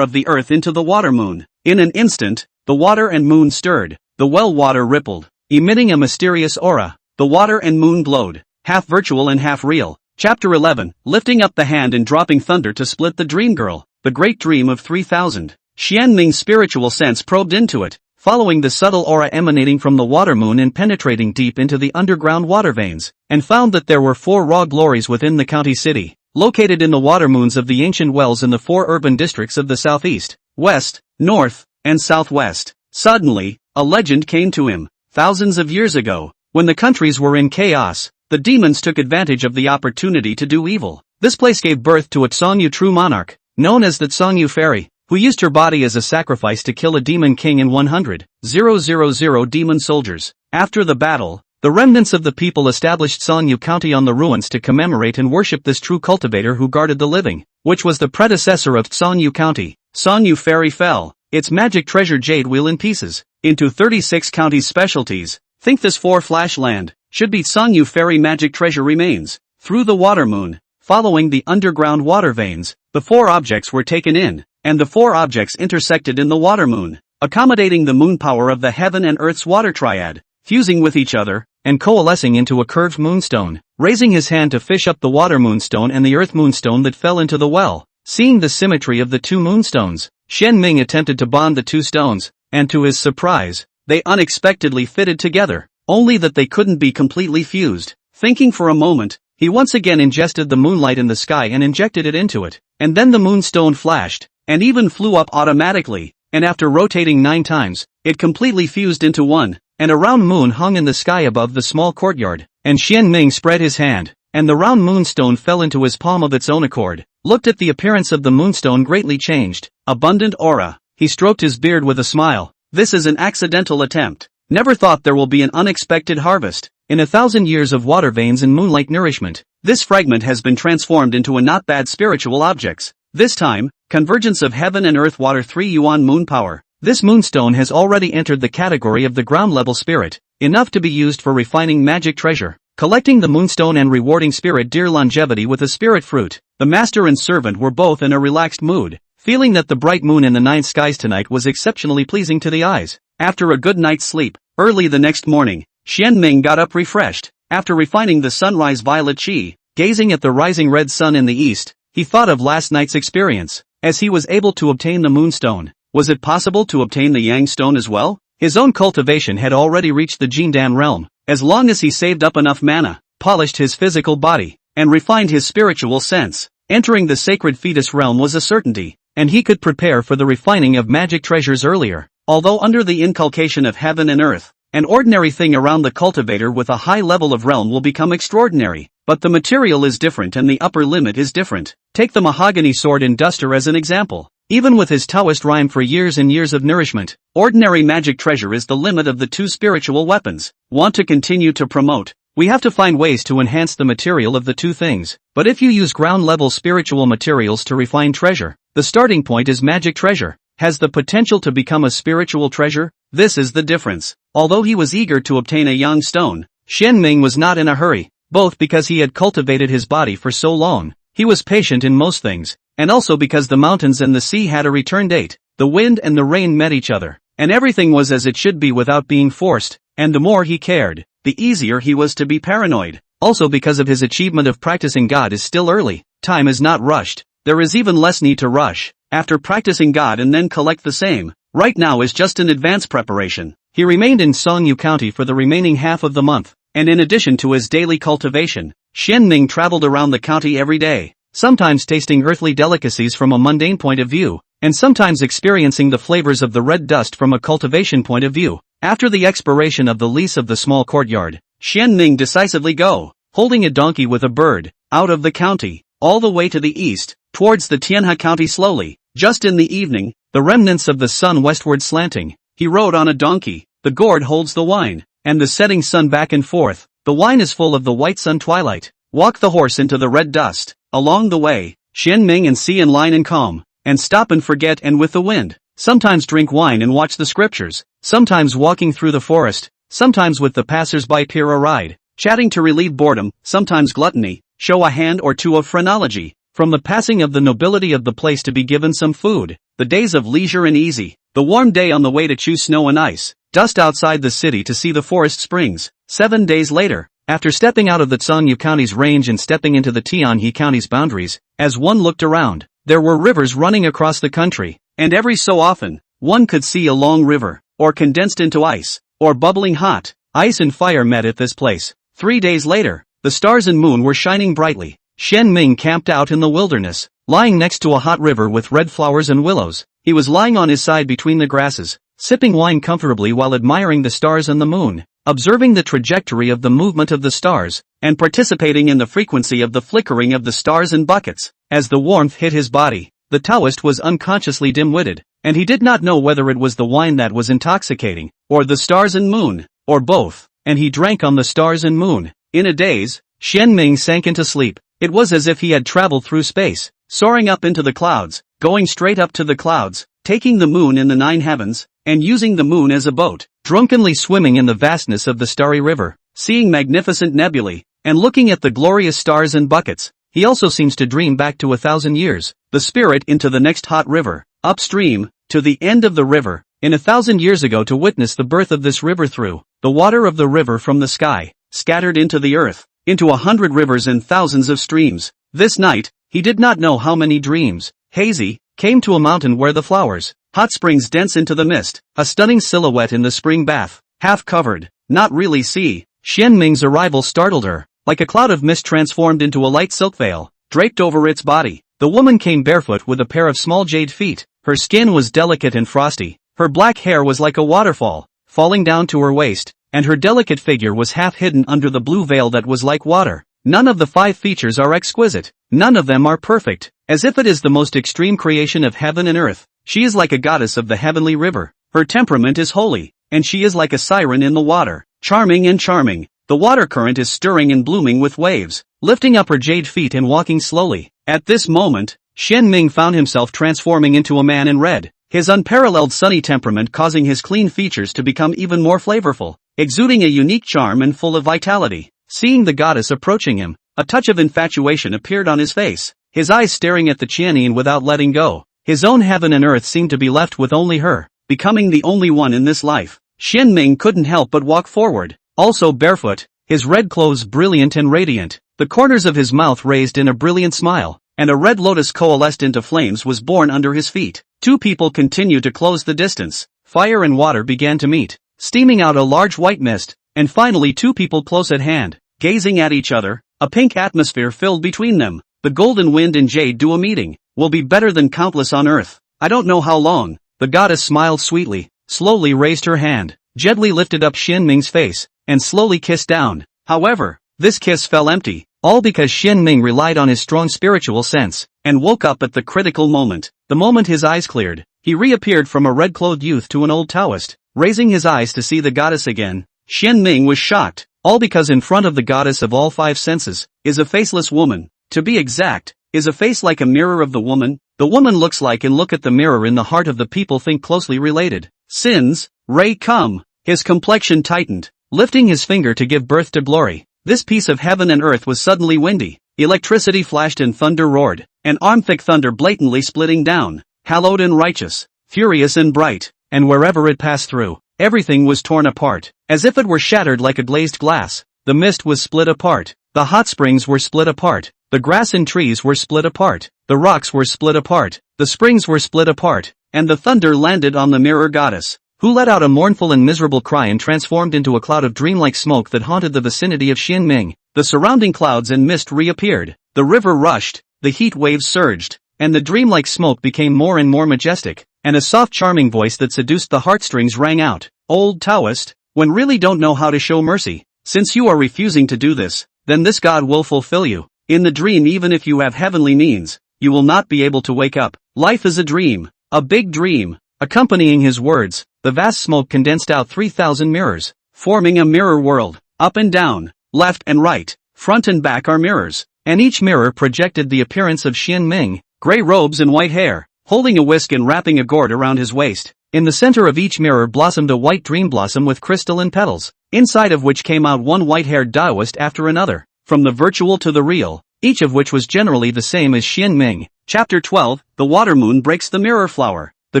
of the earth into the water moon. In an instant, the water and moon stirred, the well water rippled, emitting a mysterious aura. The water and moon glowed, half virtual and half real. Chapter 11, Lifting up the hand and dropping thunder to split the dream girl, the great dream of 3000. Xian Ming's spiritual sense probed into it, following the subtle aura emanating from the water moon and penetrating deep into the underground water veins, and found that there were 4 raw glories within the county city, located in the water moons of the ancient wells in the 4 urban districts of the southeast, west, north, and southwest. Suddenly, a legend came to him. Thousands of years ago, when the countries were in chaos, the demons took advantage of the opportunity to do evil. This place gave birth to a Tsongyu true monarch, known as the Tsongyu fairy, who used her body as a sacrifice to kill a demon king and 100,000 demon soldiers. After the battle, the remnants of the people established Tsongyu County on the ruins to commemorate and worship this true cultivator who guarded the living, which was the predecessor of Tsongyu County. Tsongyu fairy fell, its magic treasure jade wheel in pieces, into 36 counties specialties. Think this 4 flash land should be Tsongyu fairy magic treasure remains. Through the water moon, following the underground water veins, the 4 objects were taken in, and the 4 objects intersected in the water moon, accommodating the moon power of the heaven and earth's water triad, fusing with each other, and coalescing into a curved moonstone. Raising his hand to fish up the water moonstone and the earth moonstone that fell into the well, seeing the symmetry of the 2 moonstones, Xian Ming attempted to bond the 2 stones, and to his surprise, they unexpectedly fitted together, only that they couldn't be completely fused. Thinking for a moment, he once again ingested the moonlight in the sky and injected it into it, and then the moonstone flashed, and even flew up automatically, and after rotating 9 times, it completely fused into one, and a round moon hung in the sky above the small courtyard, and Xian Ming spread his hand, and the round moonstone fell into his palm of its own accord. Looked at the appearance of the moonstone greatly changed, abundant aura. He stroked his beard with a smile. This is an accidental attempt. Never thought there will be an unexpected harvest. In 1,000 years of water veins and moonlight nourishment, this fragment has been transformed into a not bad spiritual objects. This time, convergence of heaven and earth water 3 yuan moon power. This moonstone has already entered the category of the ground level spirit, enough to be used for refining magic treasure. Collecting the moonstone and rewarding spirit dear Longevity with a spirit fruit, the master and servant were both in a relaxed mood, feeling that the bright moon in the night skies tonight was exceptionally pleasing to the eyes. After a good night's sleep, early the next morning, Xian Ming got up refreshed. After refining the sunrise violet chi, gazing at the rising red sun in the east, he thought of last night's experience. As he was able to obtain the moonstone, was it possible to obtain the yang stone as well? His own cultivation had already reached the Jindan realm. As long as he saved up enough mana, polished his physical body, and refined his spiritual sense, entering the sacred fetus realm was a certainty, and he could prepare for the refining of magic treasures earlier. Although under the inculcation of heaven and earth, an ordinary thing around the cultivator with a high level of realm will become extraordinary, but the material is different and the upper limit is different. Take the mahogany sword and duster as an example. Even with his Taoist rhyme for years and years of nourishment, ordinary magic treasure is the limit of the 2 spiritual weapons. Want to continue to promote? We have to find ways to enhance the material of the 2 things. But if you use ground-level spiritual materials to refine treasure, the starting point is magic treasure. Has the potential to become a spiritual treasure? This is the difference. Although he was eager to obtain a yang stone, Xian Ming was not in a hurry, both because he had cultivated his body for so long. He was patient in most things, and also because the mountains and the sea had a return date. The wind and the rain met each other, and everything was as it should be without being forced, and the more he cared, the easier he was to be paranoid. Also because of his achievement of practicing God is still early. Time is not rushed. There is even less need to rush. After practicing God and then collect the same, right now is just an advance preparation. He remained in Songyu County for the remaining half of the month, and in addition to his daily cultivation, Xian Ming traveled around the county every day, sometimes tasting earthly delicacies from a mundane point of view, and sometimes experiencing the flavors of the red dust from a cultivation point of view. After the expiration of the lease of the small courtyard, Xian Ming decisively go, holding a donkey with a bird, out of the county, all the way to the east, towards the Tianhe County slowly. Just in the evening, the remnants of the sun westward slanting, he rode on a donkey, the gourd holds the wine, and the setting sun back and forth, the wine is full of the white sun twilight. Walk the horse into the red dust, along the way, Xian Ming and see and line and calm, and stop and forget and with the wind, sometimes drink wine and watch the scriptures, sometimes walking through the forest, sometimes with the passers-by peer a ride, chatting to relieve boredom, sometimes gluttony, show a hand or two of phrenology, from the passing of the nobility of the place to be given some food, the days of leisure and easy, the warm day on the way to chew snow and ice, dust outside the city to see the forest springs. 7 days later, after stepping out of the Zhangyu County's range and stepping into the Tianhe County's boundaries, as one looked around, there were rivers running across the country, and every so often, one could see a long river, or condensed into ice, or bubbling hot. Ice and fire met at this place. 3 days later, the stars and moon were shining brightly. Xian Ming camped out in the wilderness, lying next to a hot river with red flowers and willows. He was lying on his side between the grasses, sipping wine comfortably while admiring the stars and the moon, observing the trajectory of the movement of the stars, and participating in the frequency of the flickering of the stars and buckets. As the warmth hit his body, the Taoist was unconsciously dim-witted, and he did not know whether it was the wine that was intoxicating, or the stars and moon, or both, and he drank on the stars and moon. In a daze, Xian Ming sank into sleep. It was as if he had traveled through space, soaring up into the clouds, going straight up to the clouds, taking the moon in the 9 heavens, and using the moon as a boat, drunkenly swimming in the vastness of the starry river, seeing magnificent nebulae, and looking at the glorious stars and buckets. He also seems to dream back to 1,000 years, the spirit into the next hot river, upstream, to the end of the river, in 1,000 years ago to witness the birth of this river through the water of the river from the sky, scattered into the earth, into 100 rivers and thousands of streams. This night, he did not know how many dreams, hazy, came to a mountain where the flowers, hot springs dense into the mist, a stunning silhouette in the spring bath, half covered, not really see. Xian Ming's arrival startled her, like a cloud of mist transformed into a light silk veil, draped over its body. The woman came barefoot with a pair of small jade feet, her skin was delicate and frosty, her black hair was like a waterfall, falling down to her waist, and her delicate figure was half hidden under the blue veil that was like water. None of the 5 features are exquisite, none of them are perfect, as if it is the most extreme creation of heaven and earth. She is like a goddess of the heavenly river, her temperament is holy, and she is like a siren in the water, charming and charming. The water current is stirring and blooming with waves, lifting up her jade feet and walking slowly. At this moment, Xian Ming found himself transforming into a man in red, his unparalleled sunny temperament causing his clean features to become even more flavorful, exuding a unique charm and full of vitality. Seeing the goddess approaching him, a touch of infatuation appeared on his face, his eyes staring at the Qianyin without letting go. His own heaven and earth seemed to be left with only her, becoming the only one in this life. Xian Ming couldn't help but walk forward, also barefoot, his red clothes brilliant and radiant, the corners of his mouth raised in a brilliant smile, and a red lotus coalesced into flames was born under his feet. 2 people continued to close the distance, fire and water began to meet, steaming out a large white mist, and finally 2 people close at hand, gazing at each other, a pink atmosphere filled between them. The golden wind and jade do a meeting, will be better than countless on earth. I don't know how long. The goddess smiled sweetly, slowly raised her hand, gently lifted up Xian Ming's face, and slowly kissed down. However, this kiss fell empty, all because Xian Ming relied on his strong spiritual sense, and woke up at the critical moment. The moment his eyes cleared, he reappeared from a red-clothed youth to an old Taoist, raising his eyes to see the goddess again. Xian Ming was shocked, all because in front of the goddess of all 5 senses, is a faceless woman. To be exact, is a face like a mirror of the woman. The woman looks like and look at the mirror in the heart of the people think closely related. Sins, Ray come. His complexion tightened, lifting his finger to give birth to glory. This piece of heaven and earth was suddenly windy. Electricity flashed and thunder roared, an arm-thick thunder blatantly splitting down, hallowed and righteous, furious and bright, and wherever it passed through, everything was torn apart, as if it were shattered like a glazed glass. The mist was split apart, the hot springs were split apart, the grass and trees were split apart, the rocks were split apart, the springs were split apart, and the thunder landed on the mirror goddess. who let out a mournful and miserable cry and transformed into a cloud of dreamlike smoke that haunted the vicinity of Xianming. The surrounding clouds and mist reappeared, the river rushed, the heat waves surged, and the dreamlike smoke became more and more majestic, and a soft charming voice that seduced the heartstrings rang out. Old Taoist, when really don't know how to show mercy, since you are refusing to do this, then this God will fulfill you. In the dream, even if you have heavenly means, you will not be able to wake up. Life is a dream, a big dream. Accompanying his words, the vast smoke condensed out 3,000 mirrors, forming a mirror world. Up and down, left and right, front and back are mirrors, and each mirror projected the appearance of Xianming, gray robes and white hair, holding a whisk and wrapping a gourd around his waist. In the center of each mirror blossomed a white dream blossom with crystalline petals, inside of which came out one white-haired Taoist after another, from the virtual to the real, each of which was generally the same as Xianming. Chapter 12, The Water Moon Breaks the Mirror Flower. The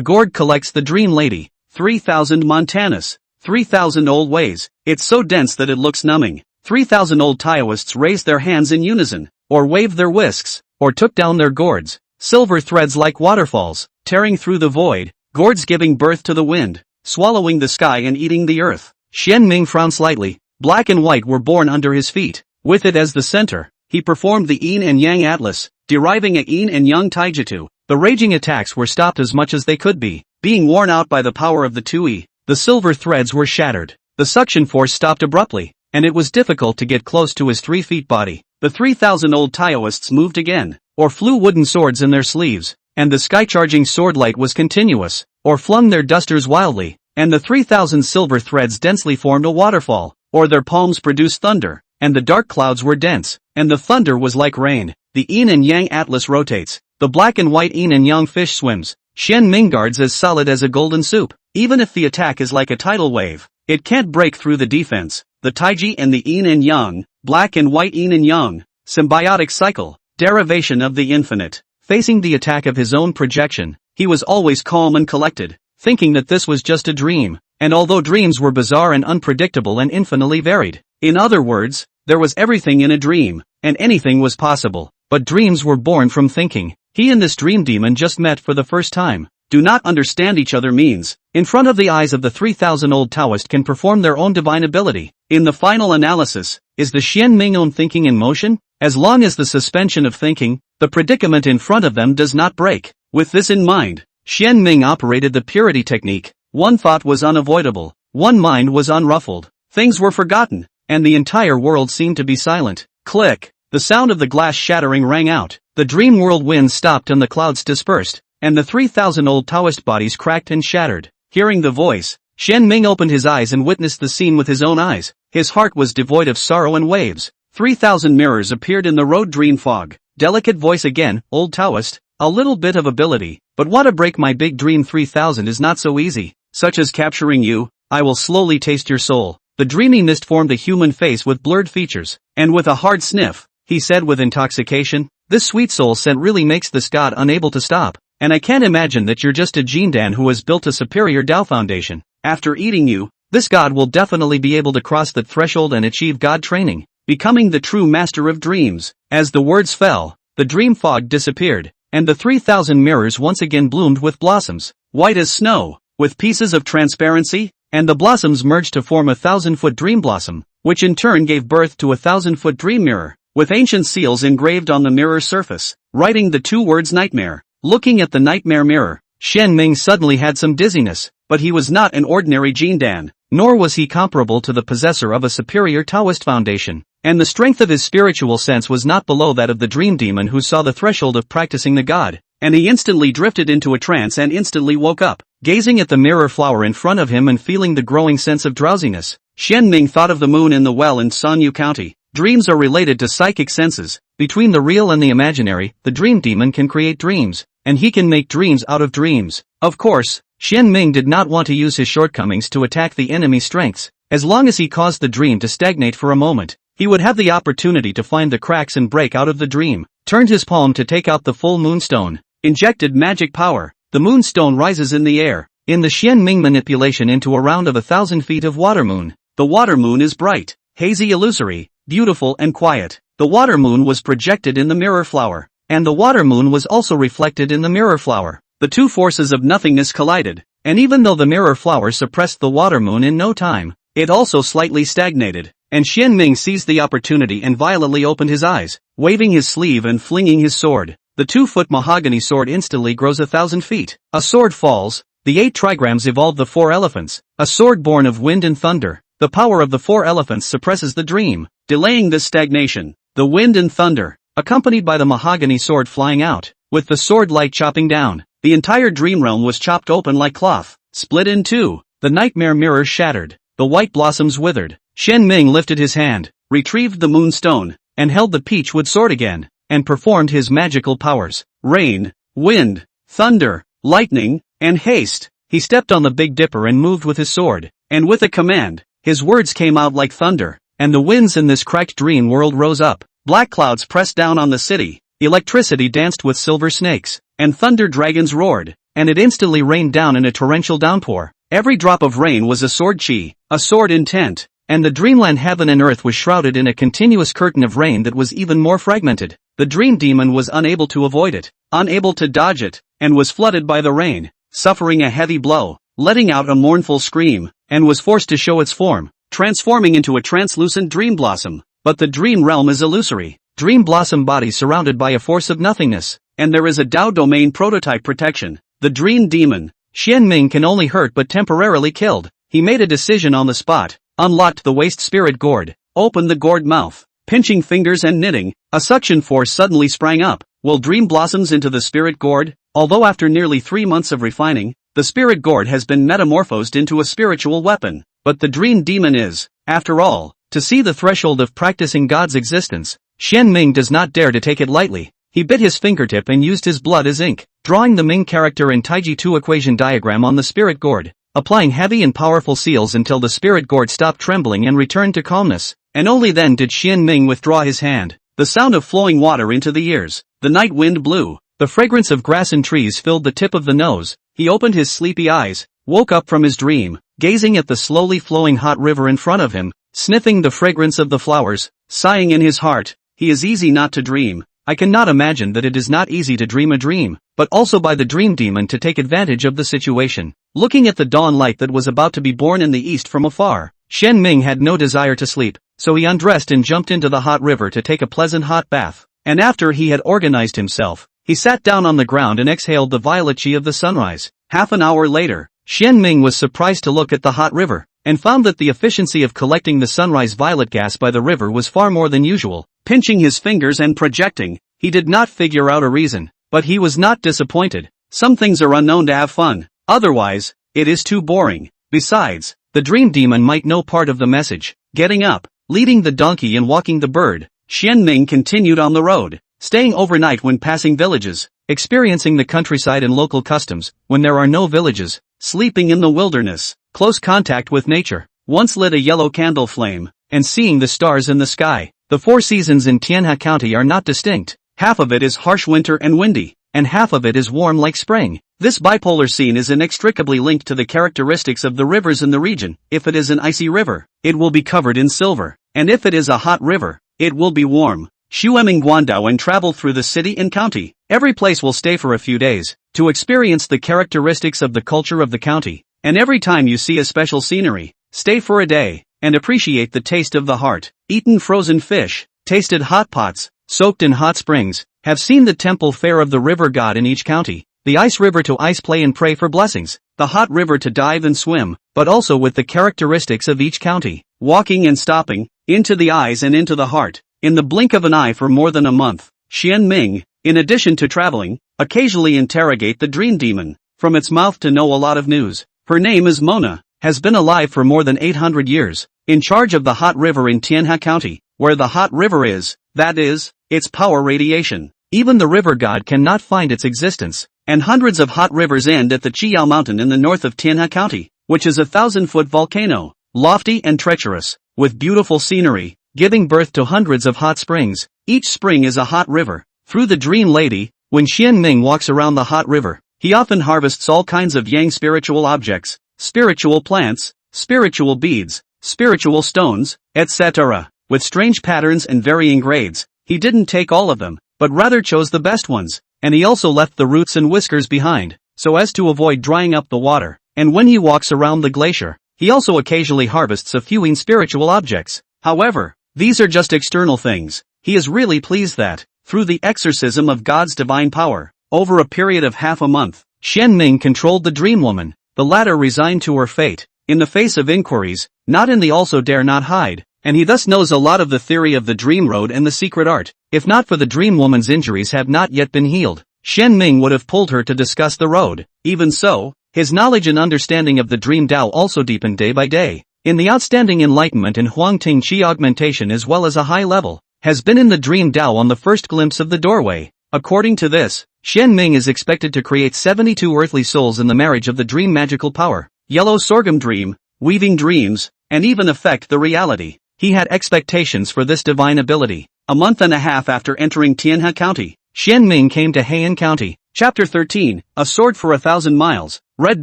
gourd collects the dream lady. 3,000 Montanus. 3,000 old ways. It's so dense that it looks numbing. 3,000 old Taoists raised their hands in unison, or waved their whisks, or took down their gourds. Silver threads like waterfalls, tearing through the void, gourds giving birth to the wind, swallowing the sky and eating the earth. Xianming frowned slightly. Black and white were born under his feet. With it as the center, he performed the yin and yang atlas, deriving a yin and yang taijutsu. The raging attacks were stopped as much as they could be, being worn out by the power of the 2E. The silver threads were shattered. The suction force stopped abruptly, and it was difficult to get close to his 3 feet body. The 3,000 old Taoists moved again, or flew wooden swords in their sleeves, and the sky-charging sword light was continuous, or flung their dusters wildly, and the 3,000 silver threads densely formed a waterfall, or their palms produced thunder, and the dark clouds were dense, and the thunder was like rain. The yin and yang atlas rotates, the black and white yin and yang fish swims, Xianming guards as solid as a golden soup. Even if the attack is like a tidal wave, it can't break through the defense. The taiji and the yin and yang, black and white yin and yang, symbiotic cycle, derivation of the infinite. Facing the attack of his own projection, he was always calm and collected, thinking that this was just a dream, and although dreams were bizarre and unpredictable and infinitely varied, in other words, there was everything in a dream, and anything was possible, but dreams were born from thinking. He and this dream demon just met for the first time. Do not understand each other means, in front of the eyes of the 3,000 old Taoist can perform their own divine ability. In the final analysis, is the Xianming own thinking in motion? As long as the suspension of thinking, the predicament in front of them does not break. With this in mind, Xianming operated the purity technique. One thought was unavoidable, one mind was unruffled, things were forgotten, and the entire world seemed to be silent. Click! The sound of the glass shattering rang out, the dream world wind stopped and the clouds dispersed, and the 3,000 old Taoist bodies cracked and shattered. Hearing the voice, Xianming opened his eyes and witnessed the scene with his own eyes. His heart was devoid of sorrow and waves. 3,000 mirrors appeared in the road dream fog. Delicate voice again, old Taoist, a little bit of ability, but what to break my big dream 3,000 is not so easy, such as capturing you. I will slowly taste your soul. The dreamy mist formed a human face with blurred features, and with a hard sniff, he said with intoxication, this sweet soul scent really makes this god unable to stop, and I can't imagine that you're just a Jindan who has built a superior Tao foundation. After eating you, this god will definitely be able to cross that threshold and achieve god training, becoming the true master of dreams. As the words fell, the dream fog disappeared, and the 3,000 mirrors once again bloomed with blossoms, white as snow, with pieces of transparency, and the blossoms merged to form a 1,000-foot dream blossom, which in turn gave birth to a 1,000-foot dream mirror, with ancient seals engraved on the mirror surface, writing the 2 words nightmare. Looking at the nightmare mirror, Xianming suddenly had some dizziness, but he was not an ordinary Jindan, nor was he comparable to the possessor of a superior Taoist foundation, and the strength of his spiritual sense was not below that of the dream demon who saw the threshold of practicing the god, and he instantly drifted into a trance and instantly woke up. Gazing at the mirror flower in front of him and feeling the growing sense of drowsiness, Xianming thought of the moon in the well in Sanyu County. Dreams are related to psychic senses. Between the real and the imaginary, the dream demon can create dreams, and he can make dreams out of dreams. Of course, Xianming did not want to use his shortcomings to attack the enemy's strengths. As long as he caused the dream to stagnate for a moment, he would have the opportunity to find the cracks and break out of the dream. Turned his palm to take out the full moonstone. Injected magic power. The moonstone rises in the air. In the Xianming manipulation into a round of 1,000 feet of water moon. The water moon is bright, hazy, illusory, beautiful and quiet. The water moon was projected in the mirror flower, and the water moon was also reflected in the mirror flower. The 2 forces of nothingness collided. and even though the mirror flower suppressed the water moon in no time, it also slightly stagnated, and Xian Ming seized the opportunity and violently opened his eyes, waving his sleeve and flinging his sword. The 2-foot mahogany sword instantly grows 1,000 feet. A sword falls. The 8 trigrams evolve the 4 elephants, a sword born of wind and thunder. The power of the 4 elephants suppresses the dream, delaying this stagnation. The wind and thunder, accompanied by the mahogany sword flying out, with the sword light chopping down. The entire dream realm was chopped open like cloth, split in two. The nightmare mirrors shattered. The white blossoms withered. Xian Ming lifted his hand, retrieved the moonstone, and held the peachwood sword again, and performed his magical powers. Rain, wind, thunder, lightning, and haste. He stepped on the Big Dipper and moved with his sword, and with a command, his words came out like thunder, and the winds in this cracked dream world rose up. Black clouds pressed down on the city, electricity danced with silver snakes, and thunder dragons roared, and it instantly rained down in a torrential downpour. Every drop of rain was a sword chi, a sword intent, and the dreamland heaven and earth was shrouded in a continuous curtain of rain that was even more fragmented. The dream demon was unable to avoid it, unable to dodge it, and was flooded by the rain, suffering a heavy blow, letting out a mournful scream, and was forced to show its form, transforming into a translucent dream blossom. But the dream realm is illusory. Dream blossom body surrounded by a force of nothingness, and there is a Tao domain prototype protection. The dream demon, Xian Ming, can only hurt but temporarily killed. He made a decision on the spot, unlocked the waste spirit gourd, opened the gourd mouth, pinching fingers and knitting, a suction force suddenly sprang up, will dream blossoms into the spirit gourd. Although after nearly 3 months of refining, the spirit gourd has been metamorphosed into a spiritual weapon. But the dream demon is, after all, to see the threshold of practicing God's existence. Xian Ming does not dare to take it lightly. He bit his fingertip and used his blood as ink, drawing the Ming character and Taiji 2 equation diagram on the spirit gourd, applying heavy and powerful seals until the spirit gourd stopped trembling and returned to calmness, and only then did Xian Ming withdraw his hand. The sound of flowing water into the ears, the night wind blew, the fragrance of grass and trees filled the tip of the nose. He opened his sleepy eyes, woke up from his dream, gazing at the slowly flowing hot river in front of him, sniffing the fragrance of the flowers, sighing in his heart, "He is easy not to dream." I cannot imagine that it is not easy to dream a dream, but also by the dream demon to take advantage of the situation. Looking at the dawn light that was about to be born in the east from afar, Xian Ming had no desire to sleep, so he undressed and jumped into the hot river to take a pleasant hot bath. And after he had organized himself, he sat down on the ground and exhaled the violet chi of the sunrise. Half an hour later, Xian Ming was surprised to look at the hot river, and found that the efficiency of collecting the sunrise violet gas by the river was far more than usual. Pinching his fingers and projecting, he did not figure out a reason, but he was not disappointed. Some things are unknown to have fun, otherwise, it is too boring. Besides, the dream demon might know part of the message. Getting up, leading the donkey and walking the bird, Xian Ming continued on the road, staying overnight when passing villages, experiencing the countryside and local customs when there are no villages, sleeping in the wilderness, close contact with nature, once lit a yellow candle flame, and seeing the stars in the sky. The 4 seasons in Tianhe County are not distinct. Half of it is harsh winter and windy, and half of it is warm like spring. This bipolar scene is inextricably linked to the characteristics of the rivers in the region. If it is an icy river, it will be covered in silver, and if it is a hot river, it will be warm. Xueming Guandao and travel through the city and county. Every place will stay for a few days, to experience the characteristics of the culture of the county, and every time you see a special scenery, stay for a day, and appreciate the taste of the heart. Eaten frozen fish, tasted hot pots, soaked in hot springs, have seen the temple fair of the river god in each county, the ice river to ice play and pray for blessings, the hot river to dive and swim, but also with the characteristics of each county, walking and stopping, into the eyes and into the heart, in the blink of an eye for more than a month. Xian Ming, in addition to traveling, occasionally interrogate the dream demon, from its mouth to know a lot of news. Her name is Mona, has been alive for more than 800 years, in charge of the hot river in Tianhe County, where the hot river is, that is, its power radiation. Even the river god cannot find its existence, and hundreds of hot rivers end at the Chiyao Mountain in the north of Tianhe County, which is a 1,000-foot volcano, lofty and treacherous, with beautiful scenery, giving birth to hundreds of hot springs. Each spring is a hot river. Through the dream lady, when Xian Ming walks around the hot river, he often harvests all kinds of yang spiritual objects, spiritual plants, spiritual beads, spiritual stones, etc., with strange patterns and varying grades. He didn't take all of them, but rather chose the best ones, and he also left the roots and whiskers behind, so as to avoid drying up the water. and when he walks around the glacier, he also occasionally harvests a few spiritual objects. However, these are just external things. He is really pleased that, through the exorcism of God's divine power, over a period of half a month, Xian Ming controlled the dream woman. The latter resigned to her fate, in the face of inquiries, not in the also dare not hide, and he thus knows a lot of the theory of the dream road and the secret art. If not for the dream woman's injuries have not yet been healed, Xian Ming would have pulled her to discuss the road. Even so, his knowledge and understanding of the dream Tao also deepened day by day. In the outstanding enlightenment in Huangting Qi augmentation as well as a high level, has been in the dream Tao on the first glimpse of the doorway. According to this, Xian Ming is expected to create 72 earthly souls in the marriage of the dream magical power, yellow sorghum dream, weaving dreams, and even affect the reality. He had expectations for this divine ability. A month and a half after entering Tianhe County, Xian Ming came to Heian County. Chapter 13, A Sword for 1,000 Miles, Red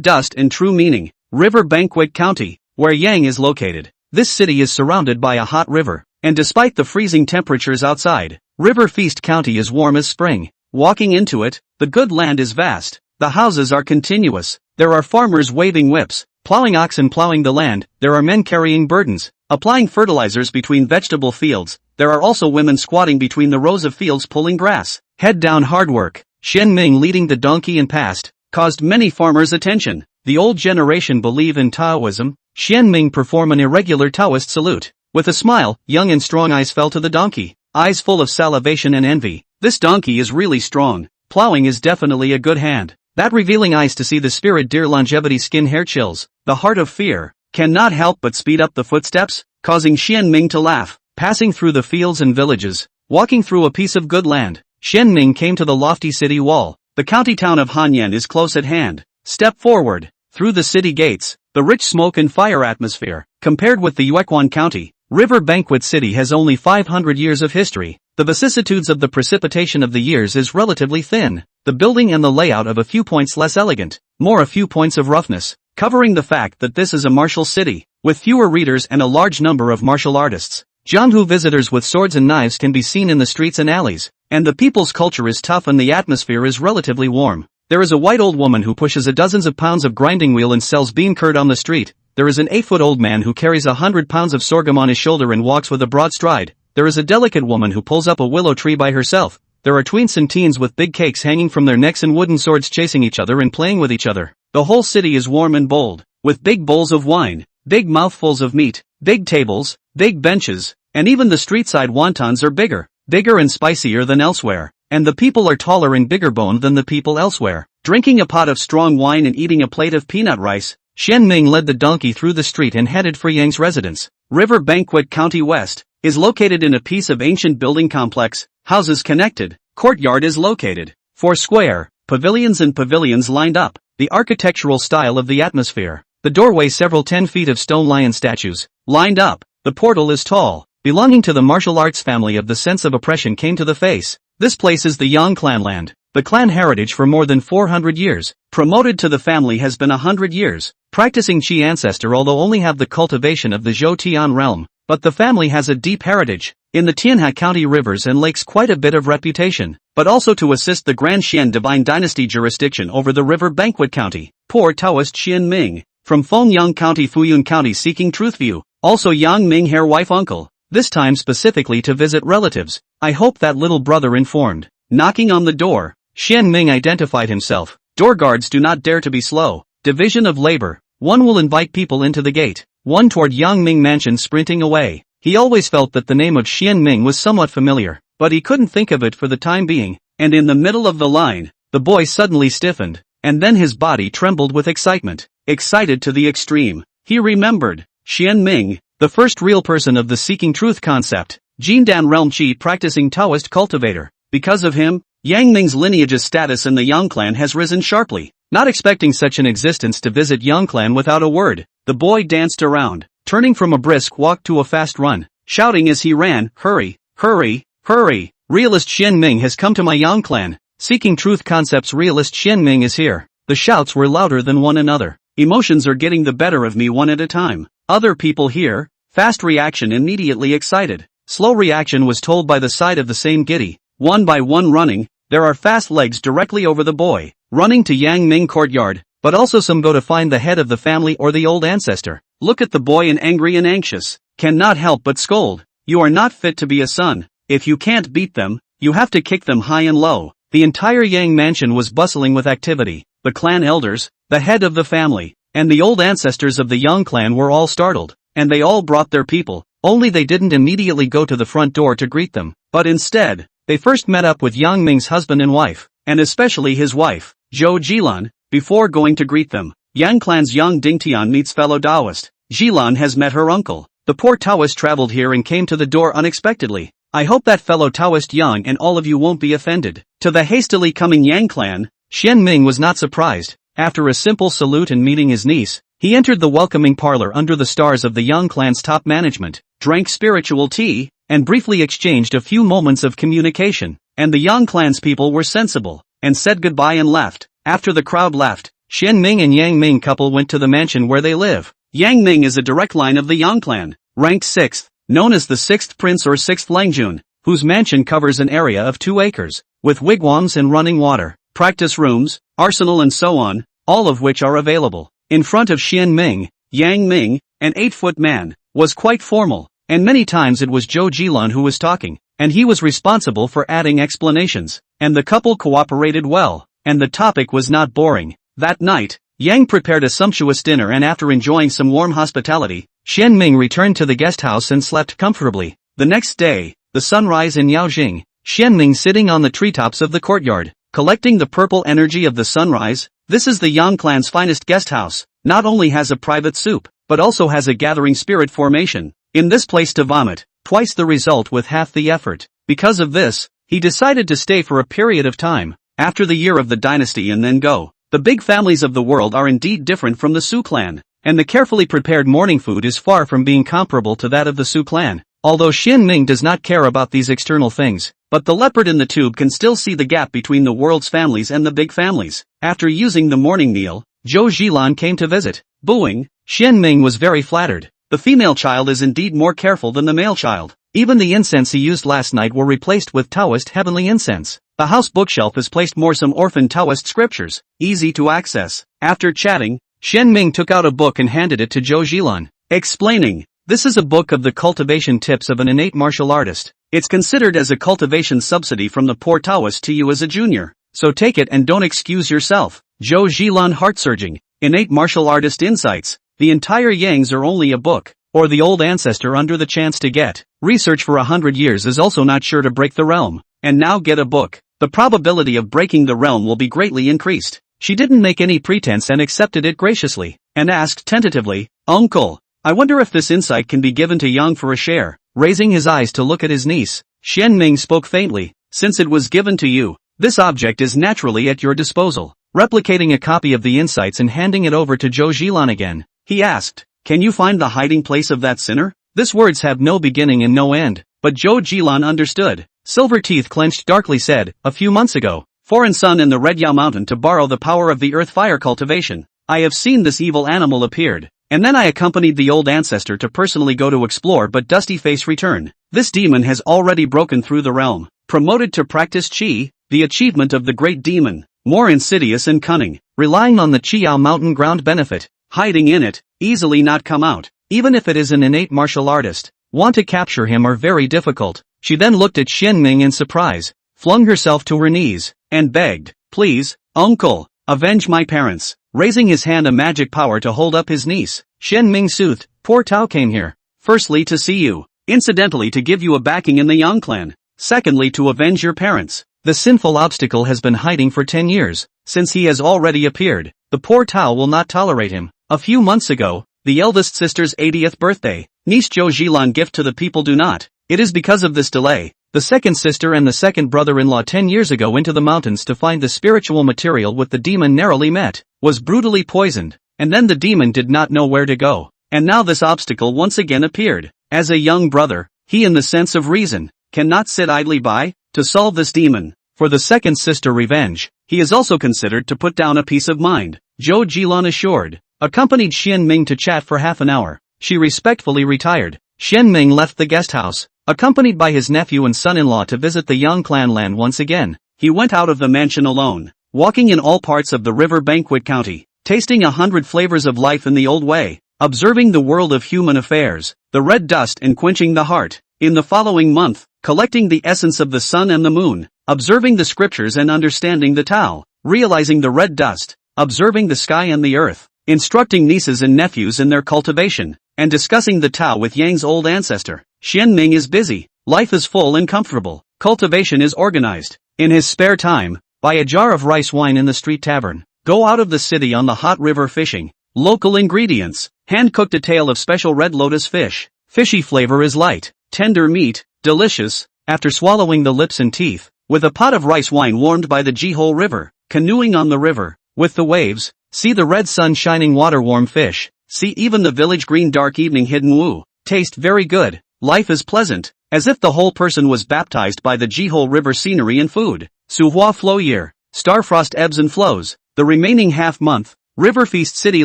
Dust and True Meaning, River Banquet County, where Yang is located. This city is surrounded by a hot river, and despite the freezing temperatures outside, River Feast County is warm as spring. Walking into it, the good land is vast, the houses are continuous, there are farmers waving whips, plowing oxen plowing the land, there are men carrying burdens, applying fertilizers between vegetable fields, there are also women squatting between the rows of fields pulling grass. Head down hard work. Xian Ming leading the donkey in past, caused many farmers attention. The old generation believe in Taoism. Xian Ming perform an irregular Taoist salute. With a smile, young and strong eyes fell to the donkey, eyes full of salivation and envy. This donkey is really strong. Plowing is definitely a good hand. That revealing eyes to see the spirit deer longevity skin hair chills. The heart of fear cannot help but speed up the footsteps, causing Xian Ming to laugh. Passing through the fields and villages, walking through a piece of good land, Xian Ming came to the lofty city wall. The county town of Hanyan is close at hand. Step forward. Through the city gates, the rich smoke and fire atmosphere, compared with the Yuequan County, River Banquet City has only 500 years of history. The vicissitudes of the precipitation of the years is relatively thin. The building and the layout of a few points less elegant, more a few points of roughness, covering the fact that this is a martial city, with fewer readers and a large number of martial artists. Jianghu visitors with swords and knives can be seen in the streets and alleys, and the people's culture is tough and the atmosphere is relatively warm. There is a white old woman who pushes a dozens of pounds of grinding wheel and sells bean curd on the street. There is an 8-foot-old man who carries 100 pounds of sorghum on his shoulder and walks with a broad stride. There is a delicate woman who pulls up a willow tree by herself. There are tweens and teens with big cakes hanging from their necks and wooden swords chasing each other and playing with each other. The whole city is warm and bold, with big bowls of wine, big mouthfuls of meat, big tables, big benches, and even the street-side wontons are bigger and spicier than elsewhere, and the people are taller and bigger boned than the people elsewhere. Drinking a pot of strong wine and eating a plate of peanut rice, Xian Ming led the donkey through the street and headed for Yang's residence. River Banquet County West is located in a piece of ancient building complex, houses connected, courtyard is located, 4 square, pavilions and pavilions lined up, the architectural style of the atmosphere, the doorway several 10 feet of stone lion statues, lined up, the portal is tall, belonging to the martial arts family of the sense of oppression came to the face. This place is the Yang clan land, the clan heritage for more than 400 years, promoted to the family has been 100 years, practicing Qi ancestor although only have the cultivation of the Zhou Tian realm, but the family has a deep heritage, in the Tianhe County rivers and lakes quite a bit of reputation, but also to assist the Grand Xian divine dynasty jurisdiction over the River Banquet County. Poor Taoist Xian Ming, from Fengyang County Fuyun County seeking truth view, also Yang Ming hair wife uncle, this time specifically to visit relatives. I hope that little brother informed. Knocking on the door, Xian Ming identified himself. Door guards do not dare to be slow. Division of labor. One will invite people into the gate. One toward Yang Ming mansion sprinting away. He always felt that the name of Xian Ming was somewhat familiar, but he couldn't think of it for the time being, and in the middle of the line, the boy suddenly stiffened, and then his body trembled with excitement. Excited to the extreme. He remembered. Xian Ming, the first real person of the seeking truth concept, Jindan realm Qi practicing Taoist cultivator. Because of him, Yang Ming's lineage's status in the Yang clan has risen sharply. Not expecting such an existence to visit Yang clan without a word, the boy danced around, turning from a brisk walk to a fast run, shouting as he ran, "Hurry, hurry, hurry! Realist Xian Ming has come to my Yang clan. Seeking truth concepts realist Xian Ming is here." The shouts were louder than one another. Emotions are getting the better of me one at a time. Other people here, fast reaction immediately excited. Slow reaction was told by the side of the same giddy, one by one running. There are fast legs directly over the boy, running to Yang Ming courtyard. but also some go to find the head of the family or the old ancestor. Look at the boy and angry and anxious, cannot help but scold. You are not fit to be a son. If you can't beat them, you have to kick them high and low. The entire Yang mansion was bustling with activity. The clan elders, the head of the family, and the old ancestors of the young clan were all startled, and they all brought their people, only they didn't immediately go to the front door to greet them, but instead, they first met up with Yang Ming's husband and wife, and especially his wife, Zhou Jilan, before going to greet them. Yang clan's young Dingtian meets fellow Taoist. Jilan has met her uncle. The poor Taoist traveled here and came to the door unexpectedly. I hope that fellow Taoist Yang and all of you won't be offended. To the hastily coming Yang clan, Xian Ming was not surprised. After a simple salute and meeting his niece, he entered the welcoming parlor under the stars of the Yang clan's top management, drank spiritual tea, and briefly exchanged a few moments of communication, and the Yang clan's people were sensible, and said goodbye and left. After the crowd left, Xian Ming and Yang Ming couple went to the mansion where they live. Yang Ming is a direct line of the Yang clan, ranked 6th, known as the 6th Prince or 6th Langjun, whose mansion covers an area of 2 acres, with wigwams and running water, practice rooms, arsenal and so on, all of which are available. In front of Xian Ming, Yang Ming, an 8-foot man, was quite formal, and many times it was Zhou Jilan who was talking, and he was responsible for adding explanations, and the couple cooperated well, and the topic was not boring. That night, Yang prepared a sumptuous dinner, and after enjoying some warm hospitality, Xian Ming returned to the guest house and slept comfortably. The next day, the sunrise in Yaojing, Xian Ming sitting on the treetops of the courtyard, collecting the purple energy of the sunrise. This is the Yang clan's finest guest house, not only has a private soup, but also has a gathering spirit formation. In this place to vomit, twice the result with half the effort. Because of this, he decided to stay for a period of time, after the year of the dynasty and then go. The big families of the world are indeed different from the Su clan, and the carefully prepared morning food is far from being comparable to that of the Su clan. Although Xian Ming does not care about these external things, but the leopard in the tube can still see the gap between the world's families and the big families. After using the morning meal, Zhou Jilan came to visit. Booing, Xian Ming was very flattered. The female child is indeed more careful than the male child. Even the incense he used last night were replaced with Taoist heavenly incense. The house bookshelf is placed more some orphan Taoist scriptures, easy to access. After chatting, Xian Ming took out a book and handed it to Zhou Jilan, explaining, "This is a book of the cultivation tips of an innate martial artist. It's considered as a cultivation subsidy from the poor Taoist to you as a junior. So take it and don't excuse yourself." Zhou Jilan heart-surging, innate martial artist insights. The entire Yangs are only a book, or the old ancestor under the chance to get research for 100 years is also not sure to break the realm, and now get a book. The probability of breaking the realm will be greatly increased. She didn't make any pretense and accepted it graciously, and asked tentatively, "Uncle, I wonder if this insight can be given to Yang for a share." Raising his eyes to look at his niece, Xian Ming spoke faintly, "Since it was given to you, this object is naturally at your disposal." Replicating a copy of the insights and handing it over to Zhou Jilan again, he asked, "Can you find the hiding place of that sinner?" These words have no beginning and no end, but Zhou Jilan understood. Silver teeth clenched darkly said, "A few months ago, foreign sun in the Red Yao Mountain to borrow the power of the earth fire cultivation. I have seen this evil animal appeared, and then I accompanied the old ancestor to personally go to explore, but dusty face return. This demon has already broken through the realm, promoted to practice Qi, the achievement of the great demon, more insidious and cunning, relying on the Qiyao mountain ground benefit, hiding in it, easily not come out, even if it is an innate martial artist. Want to capture him are very difficult." She then looked at Xian Ming in surprise, flung herself to her knees, and begged, "Please, uncle, avenge my parents." Raising his hand a magic power to hold up his niece, Xian Ming soothed, "Poor Tao came here, firstly to see you, incidentally to give you a backing in the Yang clan, secondly to avenge your parents. The sinful obstacle has been hiding for 10 years, since he has already appeared. The poor Tao will not tolerate him. A few months ago, the eldest sister's 80th birthday, niece Zhou Jilan gift to the people do not. It is because of this delay. The second sister and the second brother-in-law 10 years ago into the mountains to find the spiritual material with the demon narrowly met, was brutally poisoned, and then the demon did not know where to go. And now this obstacle once again appeared. As a young brother, he in the sense of reason, cannot sit idly by, to solve this demon. For the second sister revenge, he is also considered to put down a peace of mind, Zhou Jilan assured, accompanied Xian Ming to chat for half an hour. She respectfully retired. Xian Ming left the guest house, accompanied by his nephew and son-in-law to visit the Yang clan land once again. He went out of the mansion alone, walking in all parts of the river Banquet County, tasting 100 flavors of life in the old way, observing the world of human affairs, the red dust and quenching the heart. In the following month, collecting the essence of the sun and the moon, observing the scriptures and understanding the Tao, realizing the red dust, observing the sky and the earth, instructing nieces and nephews in their cultivation, and discussing the Tao with Yang's old ancestor. Xianming is busy, life is full and comfortable, cultivation is organized. In his spare time, buy a jar of rice wine in the street tavern, go out of the city on the hot river fishing. Local ingredients, hand-cooked a tail of special red lotus fish, fishy flavor is light, tender meat, delicious, after swallowing the lips and teeth, with a pot of rice wine warmed by the Jihol River, canoeing on the river, with the waves, see the red sun shining water warm fish, see even the village green dark evening hidden woo, taste very good, life is pleasant, as if the whole person was baptized by the Jihol River scenery and food. Suhua flow year, starfrost ebbs and flows, the remaining half month, river feast city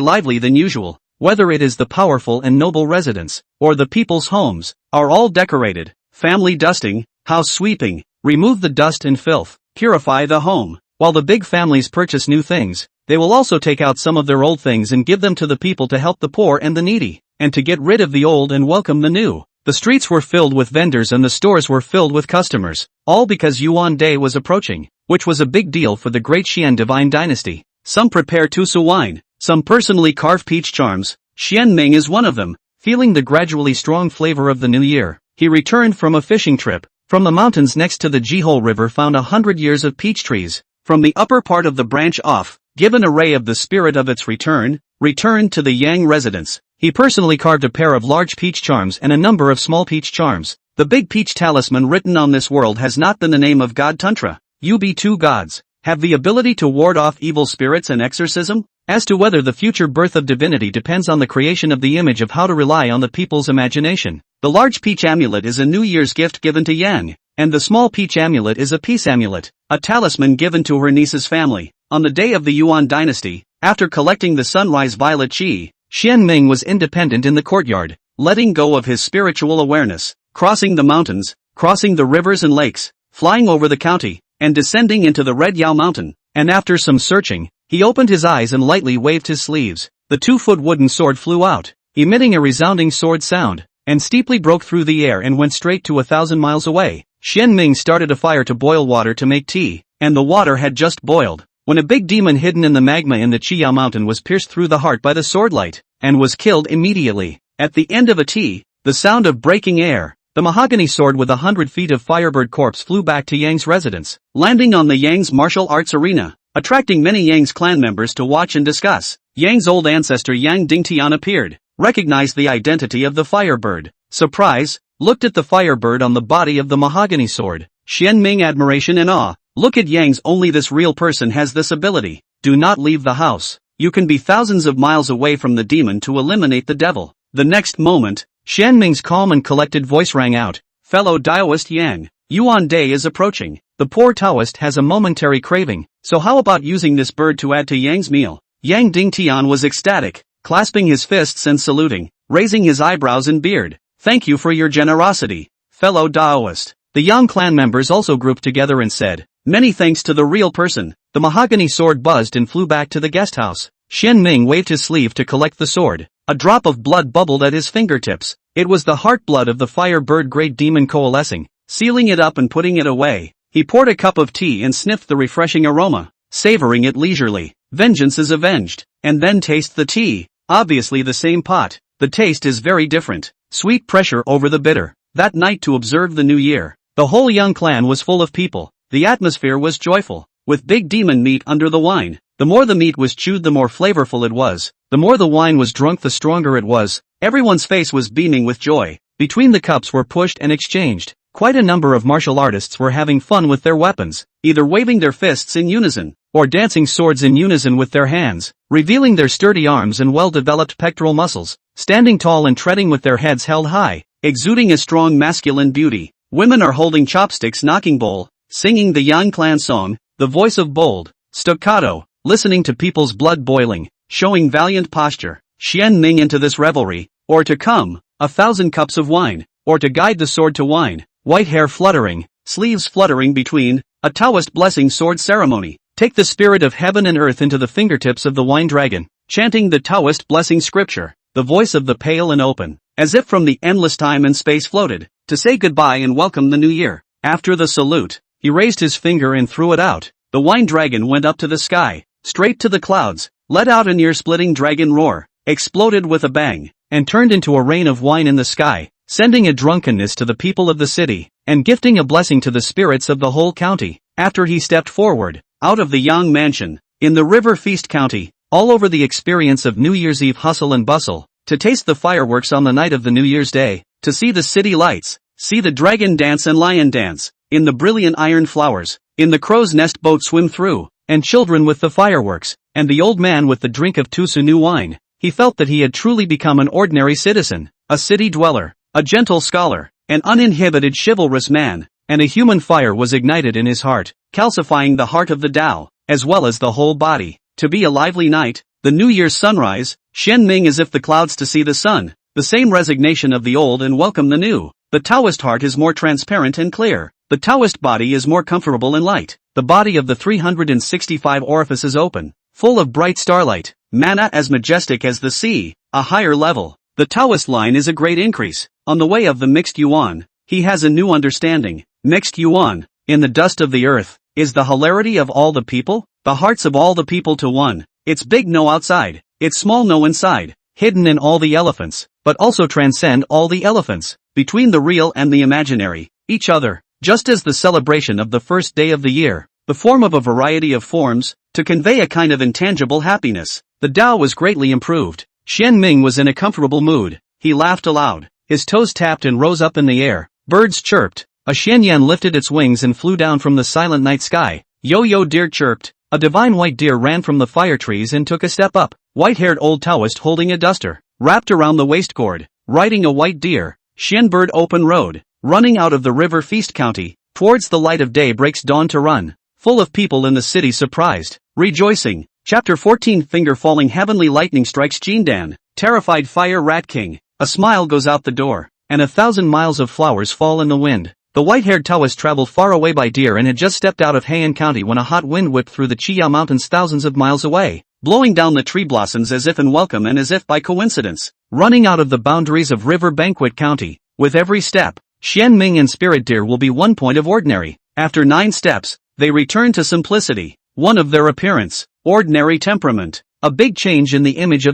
lively than usual, whether it is the powerful and noble residents, or the people's homes, are all decorated, family dusting, house sweeping, remove the dust and filth, purify the home. While the big families purchase new things, they will also take out some of their old things and give them to the people to help the poor and the needy, and to get rid of the old and welcome the new. The streets were filled with vendors and the stores were filled with customers, all because Yuan Day was approaching, which was a big deal for the great Xian divine dynasty. Some prepare tusu wine, some personally carve peach charms. Xianming is one of them. Feeling the gradually strong flavor of the new year, he returned from a fishing trip. From the mountains next to the Jihol River found 100 years of peach trees. From the upper part of the branch off, given a ray of the spirit of its return, returned to the Yang residence. He personally carved a pair of large peach charms and a number of small peach charms. The big peach talisman written on this world has not been the name of God Tantra. You be two gods, have the ability to ward off evil spirits and exorcism? As to whether the future birth of divinity depends on the creation of the image of how to rely on the people's imagination. The large peach amulet is a New Year's gift given to Yang, and the small peach amulet is a peace amulet, a talisman given to her niece's family. On the day of the Yuan dynasty, after collecting the sunrise violet chi, Xianming was independent in the courtyard, letting go of his spiritual awareness, crossing the mountains, crossing the rivers and lakes, flying over the county, and descending into the Red Yao mountain, and after some searching, he opened his eyes and lightly waved his sleeves. The 2-foot wooden sword flew out, emitting a resounding sword sound, and steeply broke through the air and went straight to 1,000 miles away. Xianming started a fire to boil water to make tea, and the water had just boiled, when a big demon hidden in the magma in the Chiyao mountain was pierced through the heart by the swordlight, and was killed immediately. At the end of a tea, the sound of breaking air, the mahogany sword with 100 feet of firebird corpse flew back to Yang's residence, landing on the Yang's martial arts arena, attracting many Yang's clan members to watch and discuss. Yang's old ancestor Yang Dingtian appeared, recognized the identity of the firebird, surprise, looked at the firebird on the body of the mahogany sword. Xianming admiration and awe, look at Yang's, only this real person has this ability. Do not leave the house. You can be thousands of miles away from the demon to eliminate the devil. The next moment, Xianming's calm and collected voice rang out, fellow Taoist Yang, Yuan Day is approaching. The poor Taoist has a momentary craving, so how about using this bird to add to Yang's meal? Yang Dingtian was ecstatic, clasping his fists and saluting, raising his eyebrows and beard. Thank you for your generosity, fellow Taoist. The Yang clan members also grouped together and said, many thanks to the real person. The mahogany sword buzzed and flew back to the guest house. Xianming waved his sleeve to collect the sword. A drop of blood bubbled at his fingertips. It was the heart blood of the firebird great demon coalescing, sealing it up and putting it away. He poured a cup of tea and sniffed the refreshing aroma, savoring it leisurely. Vengeance is avenged. And then taste the tea. Obviously the same pot. The taste is very different. Sweet pressure over the bitter. That night to observe the new year, the whole Yang clan was full of people. The atmosphere was joyful, with big demon meat under the wine. The more the meat was chewed, the more flavorful it was. The more the wine was drunk, the stronger it was. Everyone's face was beaming with joy. Between the cups were pushed and exchanged. Quite a number of martial artists were having fun with their weapons, either waving their fists in unison, or dancing swords in unison with their hands, revealing their sturdy arms and well-developed pectoral muscles, standing tall and treading with their heads held high, exuding a strong masculine beauty. Women are holding chopsticks, knocking bowl, singing the Yang clan song, the voice of bold, staccato, listening to people's blood boiling, showing valiant posture. Xianming into this revelry, or to come, 1,000 cups of wine, or to guide the sword to wine, white hair fluttering, sleeves fluttering between, a Taoist blessing sword ceremony. Take the spirit of heaven and earth into the fingertips of the wine dragon, chanting the Taoist blessing scripture. The voice of the pale and open, as if from the endless time and space floated, to say goodbye and welcome the new year. After the salute, he raised his finger and threw it out. The wine dragon went up to the sky, straight to the clouds, let out an ear-splitting dragon roar, exploded with a bang, and turned into a rain of wine in the sky, sending a drunkenness to the people of the city, and gifting a blessing to the spirits of the whole county. After he stepped forward, out of the Yang Mansion, in the River Feast County, all over the experience of New Year's Eve hustle and bustle, to taste the fireworks on the night of the New Year's Day, to see the city lights, see the dragon dance and lion dance, in the brilliant iron flowers, in the crow's nest boat swim through, and children with the fireworks, and the old man with the drink of Tusu new wine. He felt that he had truly become an ordinary citizen, a city dweller, a gentle scholar, an uninhibited chivalrous man, and a human fire was ignited in his heart, calcifying the heart of the Tao, as well as the whole body. To be a lively night, the New Year's sunrise, Shen Ming as if the clouds to see the sun, the same resignation of the old and welcome the new. The Taoist heart is more transparent and clear. The Taoist body is more comfortable and light. The body of the 365 orifices open, full of bright starlight, mana as majestic as the sea, a higher level. The Taoist line is a great increase. On the way of the mixed yuan, he has a new understanding. Mixed yuan, in the dust of the earth, is the hilarity of all the people, the hearts of all the people to one. It's big no outside, it's small no inside, hidden in all the elephants, but also transcend all the elephants, between the real and the imaginary, each other, just as the celebration of the first day of the year, the form of a variety of forms, to convey a kind of intangible happiness. The Tao was greatly improved. Shen Ming was in a comfortable mood. He laughed aloud, his toes tapped and rose up in the air, birds chirped, a Shenyan lifted its wings and flew down from the silent night sky, yo-yo deer chirped, a divine white deer ran from the fire trees and took a step up, white-haired old Taoist holding a duster, wrapped around the waist cord, riding a white deer, Shen bird open road, running out of the River Feast County, towards the light of day breaks dawn to run, full of people in the city surprised, rejoicing. Chapter 14 Finger falling heavenly lightning strikes Jindan, terrified fire rat king, a smile goes out the door, and 1,000 miles of flowers fall in the wind. The white-haired Taoist traveled far away by deer and had just stepped out of Heian County when a hot wind whipped through the Chiyao Mountains thousands of miles away, blowing down the tree blossoms as if in welcome and as if by coincidence, running out of the boundaries of River Banquet County. With every step, Shen Ming and Spirit Deer will be 1 point of ordinary. After 9 steps, they return to simplicity, one of their appearance, ordinary temperament, a big change in the image,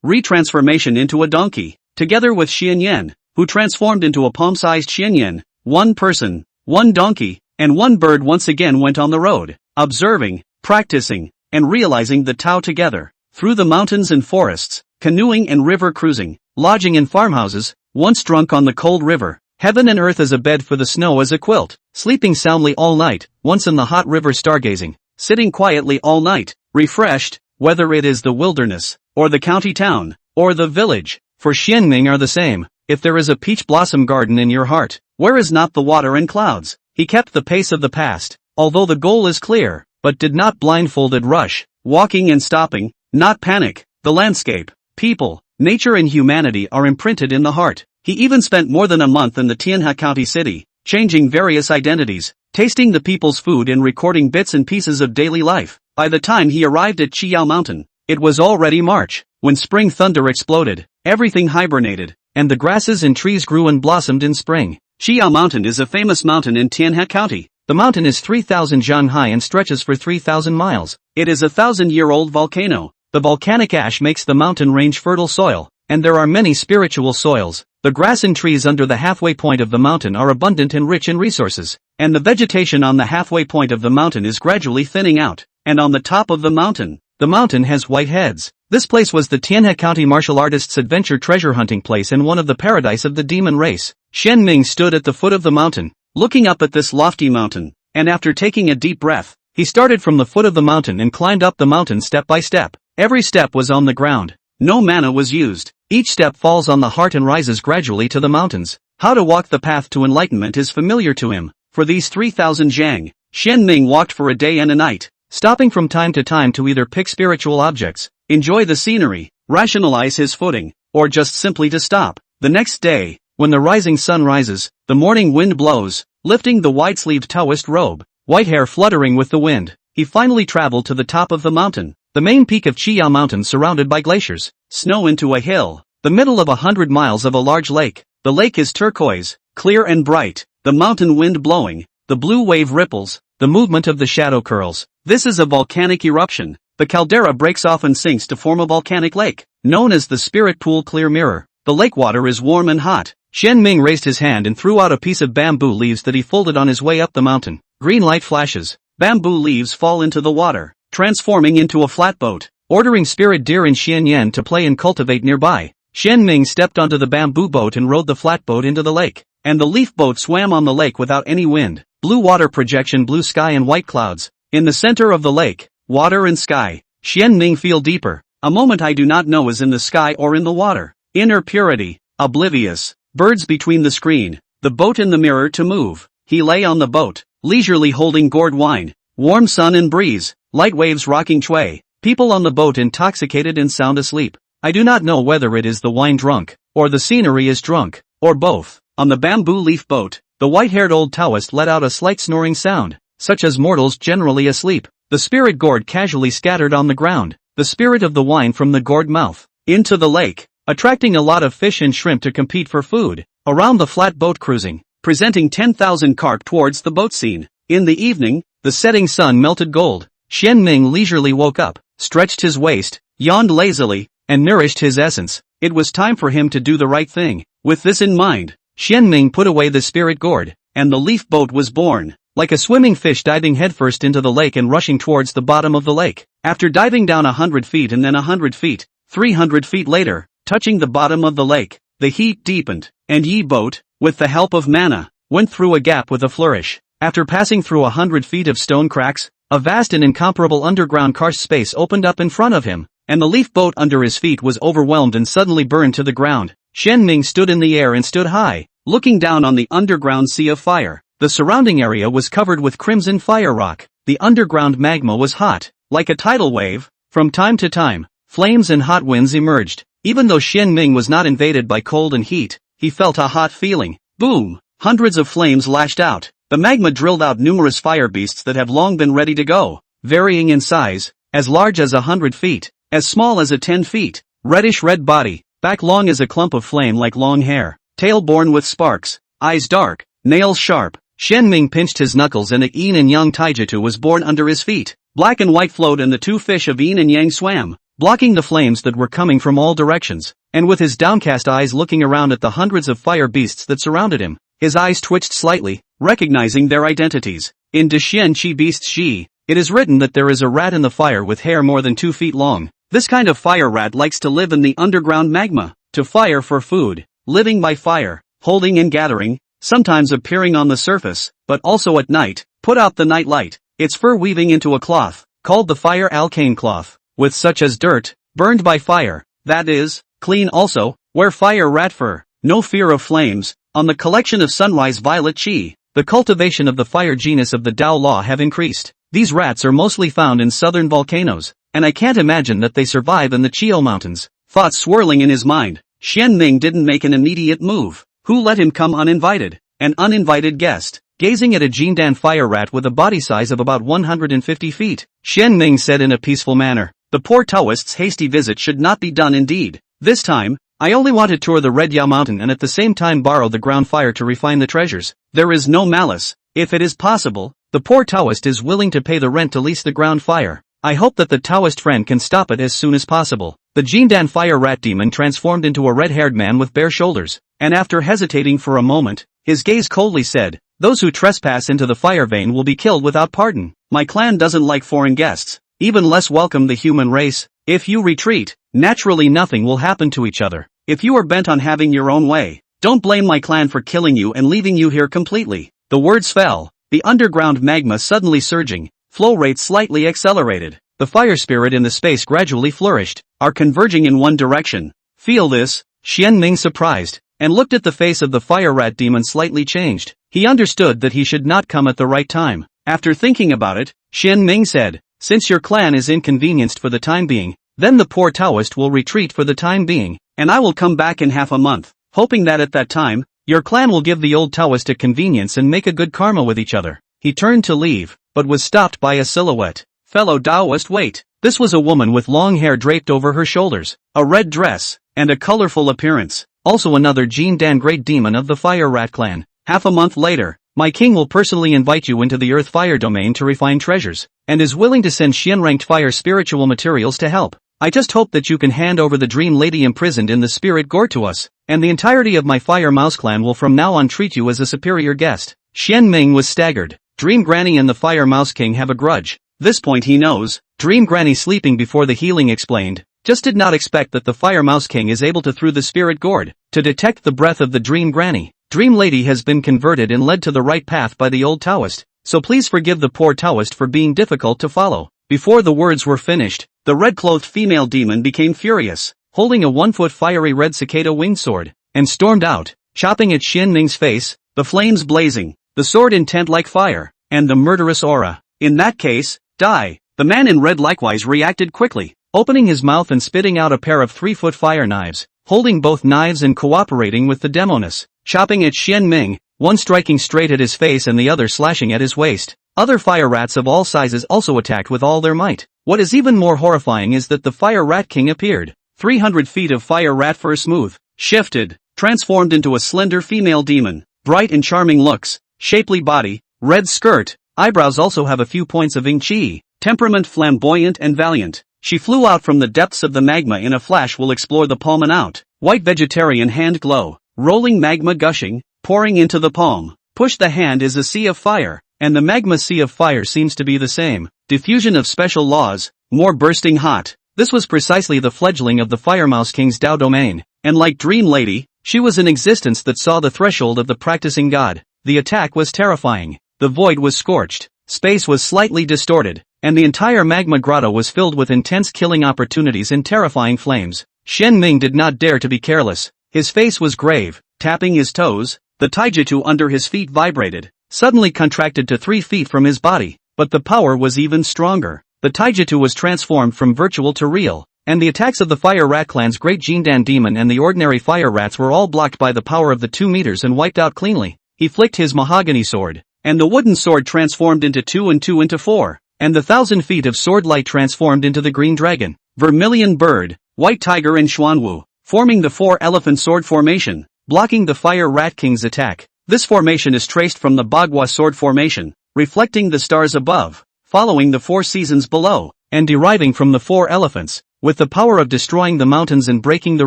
retransformation into a donkey, together with Xian Yan, who transformed into a palm-sized Xian Yan. 1 person, 1 donkey, and 1 bird once again went on the road, observing, practicing, and realizing the Tao together, through the mountains and forests, canoeing and river cruising, lodging in farmhouses, once drunk on the cold river, heaven and earth as a bed for the snow as a quilt, sleeping soundly all night, once in the hot river stargazing, sitting quietly all night, refreshed, whether it is the wilderness, or the county town, or the village, for Xianming are the same. If there is a peach blossom garden in your heart, where is not the water and clouds? He kept the pace of the past, although the goal is clear, but did not blindfolded rush, walking and stopping, not panic. The landscape, people, nature and humanity are imprinted in the heart. He even spent more than a month in the Tianhe County city, changing various identities, tasting the people's food and recording bits and pieces of daily life. By the time he arrived at Chiyao Mountain, it was already March. When spring thunder exploded, everything hibernated, and the grasses and trees grew and blossomed in spring. Chiyao Mountain is a famous mountain in Tianhe County. The mountain is 3,000 zhang high and stretches for 3,000 miles. It is a 1,000-year-old volcano. The volcanic ash makes the mountain range fertile soil, and there are many spiritual soils. The grass and trees under the halfway point of the mountain are abundant and rich in resources, and the vegetation on the halfway point of the mountain is gradually thinning out, and on the top of the mountain has white heads. This place was the Tianhe County martial artists' adventure treasure hunting place and one of the paradise of the demon race. Shen Ming stood at the foot of the mountain, looking up at this lofty mountain, and after taking a deep breath, he started from the foot of the mountain and climbed up the mountain step by step. Every step was on the ground. No mana was used. Each step falls on the heart and rises gradually to the mountains. How to walk the path to enlightenment is familiar to him. For these 3,000 zhang, Shen Ming walked for a day and a night, stopping from time to time to either pick spiritual objects, enjoy the scenery, rationalize his footing, or just simply to stop. The next day, when the rising sun rises, the morning wind blows, lifting the wide-sleeved Taoist robe, white hair fluttering with the wind, he finally traveled to the top of the mountain, the main peak of Chiyao Mountain surrounded by glaciers, snow into a hill, the middle of 100 miles of a large lake. The lake is turquoise, clear and bright, the mountain wind blowing, the blue wave ripples, the movement of the shadow curls. This is a volcanic eruption. The caldera breaks off and sinks to form a volcanic lake, known as the Spirit Pool Clear Mirror. The lake water is warm and hot. Xian Ming raised his hand and threw out a piece of bamboo leaves that he folded on his way up the mountain. Green light flashes. Bamboo leaves fall into the water, transforming into a flatboat. Ordering Spirit Deer and Xian Yan to play and cultivate nearby, Xian Ming stepped onto the bamboo boat and rowed the flatboat into the lake, and the leaf boat swam on the lake without any wind. Blue water projection, blue sky and white clouds. In the center of the lake, water and sky. Xian Ming feel deeper. A moment I do not know is in the sky or in the water. Inner purity, oblivious. Birds between the screen, the boat in the mirror to move. He lay on the boat, leisurely holding gourd wine. Warm sun and breeze, light waves rocking Chui. People on the boat intoxicated and sound asleep. I do not know whether it is the wine drunk, or the scenery is drunk, or both. On the bamboo leaf boat, the white-haired old Taoist let out a slight snoring sound, such as mortals generally asleep. The spirit gourd casually scattered on the ground, the spirit of the wine from the gourd mouth, into the lake, attracting a lot of fish and shrimp to compete for food, around the flat boat cruising, presenting 10,000 carp towards the boat scene. In the evening, the setting sun melted gold. Xian Ming leisurely woke up, stretched his waist, yawned lazily, and nourished his essence. It was time for him to do the right thing. With this in mind, Xian Ming put away the spirit gourd, and the leaf boat was born, like a swimming fish diving headfirst into the lake and rushing towards the bottom of the lake. After diving down 100 feet and then 100 feet, 300 feet later, touching the bottom of the lake, the heat deepened, and Yi boat, with the help of mana, went through a gap with a flourish. After passing through 100 feet of stone cracks, a vast and incomparable underground karst space opened up in front of him, and the leaf boat under his feet was overwhelmed and suddenly burned to the ground. Xian Ming stood in the air and stood high, looking down on the underground sea of fire. The surrounding area was covered with crimson fire rock. The underground magma was hot, like a tidal wave. From time to time, flames and hot winds emerged. Even though Xian Ming was not invaded by cold and heat, he felt a hot feeling. Boom! Hundreds of flames lashed out. The magma drilled out numerous fire beasts that have long been ready to go, varying in size, as large as 100 feet, as small as a 10 feet, reddish-red body, back long as a clump of flame like long hair, tail borne with sparks, eyes dark, nails sharp. Xian Ming pinched his knuckles and a yin and yang taijutsu was born under his feet. Black and white flowed and the two fish of yin and yang swam, blocking the flames that were coming from all directions, and with his downcast eyes looking around at the hundreds of fire beasts that surrounded him, his eyes twitched slightly, recognizing their identities. In Dexian Qi Beast Xi, it is written that there is a rat in the fire with hair more than 2 feet long. This kind of fire rat likes to live in the underground magma, to fire for food, living by fire, holding and gathering, sometimes appearing on the surface, but also at night, put out the night light, its fur weaving into a cloth, called the fire alkane cloth, with such as dirt, burned by fire, that is, clean also, wear fire rat fur, no fear of flames. On the collection of sunrise violet qi, the cultivation of the fire genus of the Dao law have increased. These rats are mostly found in southern volcanoes, and I can't imagine that they survive in the Chio mountains. Thoughts swirling in his mind, Xian Ming didn't make an immediate move. Who let him come uninvited? An uninvited guest. Gazing at a Jindan fire rat with a body size of about 150 feet, Xian Ming said in a peaceful manner, the poor Taoist's hasty visit should not be done indeed. This time, I only want to tour the Red Yao Mountain and at the same time borrow the ground fire to refine the treasures. There is no malice. If it is possible, the poor Taoist is willing to pay the rent to lease the ground fire. I hope that the Taoist friend can stop it as soon as possible. The Jindan fire rat demon transformed into a red-haired man with bare shoulders, and after hesitating for a moment, his gaze coldly said, those who trespass into the fire vein will be killed without pardon. My clan doesn't like foreign guests, even less welcome the human race. If you retreat, naturally nothing will happen to each other. If you are bent on having your own way, don't blame my clan for killing you and leaving you here completely. The words fell, the underground magma suddenly surging, flow rate slightly accelerated. The fire spirit in the space gradually flourished, are converging in one direction. Feel this? Xian Ming surprised, and looked at the face of the fire rat demon slightly changed. He understood that he should not come at the right time. After thinking about it, Xian Ming said, since your clan is inconvenienced for the time being, then the poor Taoist will retreat for the time being, and I will come back in half a month, hoping that at that time, your clan will give the old Taoist a convenience and make a good karma with each other. He turned to leave. but was stopped by a silhouette. Fellow Taoist, wait. This was a woman with long hair draped over her shoulders, a red dress, and a colorful appearance. Also another Jindan great demon of the Fire Rat clan. Half a month later, my king will personally invite you into the Earth Fire domain to refine treasures, and is willing to send Xian-ranked fire spiritual materials to help. I just hope that you can hand over the Dream Lady imprisoned in the spirit gourd to us, and the entirety of my Fire Mouse clan will from now on treat you as a superior guest. Xian Ming was staggered. Dream Granny and the Fire Mouse King have a grudge. This point he knows. Dream Granny, sleeping before the healing, explained. Just did not expect that the Fire Mouse King is able to through the spirit gourd to detect the breath of the Dream Granny. Dream Lady has been converted and led to the right path by the old Taoist, so please forgive the poor Taoist for being difficult to follow. Before the words were finished, the red-clothed female demon became furious, holding a 1-foot fiery red cicada winged sword, and stormed out, chopping at Xian Ming's face, the flames blazing, the sword intent like fire, and the murderous aura. In that case, die. The man in red likewise reacted quickly, opening his mouth and spitting out a pair of 3-foot fire knives, holding both knives and cooperating with the demoness, chopping at Xian Ming, one striking straight at his face and the other slashing at his waist. Other fire rats of all sizes also attacked with all their might. What is even more horrifying is that the Fire Rat King appeared. 300 feet of fire rat fur smooth, shifted, transformed into a slender female demon, bright and charming looks, shapely body, red skirt, eyebrows also have a few points of ing chi, temperament flamboyant and valiant. She flew out from the depths of the magma in a flash, will explore the palm and out. White vegetarian hand glow, rolling magma gushing, pouring into the palm. Push the hand is a sea of fire, and the magma sea of fire seems to be the same. Diffusion of special laws, more bursting hot. This was precisely the fledgling of the Fire Mouse King's Tao domain, and like Dream Lady, she was an existence that saw the threshold of the practicing god. The attack was terrifying. The void was scorched, space was slightly distorted, and the entire magma grotto was filled with intense killing opportunities and terrifying flames. Xian Ming did not dare to be careless. His face was grave, tapping his toes. The taijutsu under his feet vibrated, suddenly contracted to 3 feet from his body, but the power was even stronger. The taijutsu was transformed from virtual to real, and the attacks of the Fire Rat clan's great Jindan demon and the ordinary fire rats were all blocked by the power of the 2 meters and wiped out cleanly. He flicked his mahogany sword, and the wooden sword transformed into 2 and 2 into 4, and the 1,000 feet of sword light transformed into the green dragon, vermilion bird, white tiger and xuanwu, forming the 4-elephant sword formation, blocking the Fire Rat King's attack. This formation is traced from the Bagua sword formation, reflecting the stars above, following the 4 seasons below, and deriving from the 4 elephants, with the power of destroying the mountains and breaking the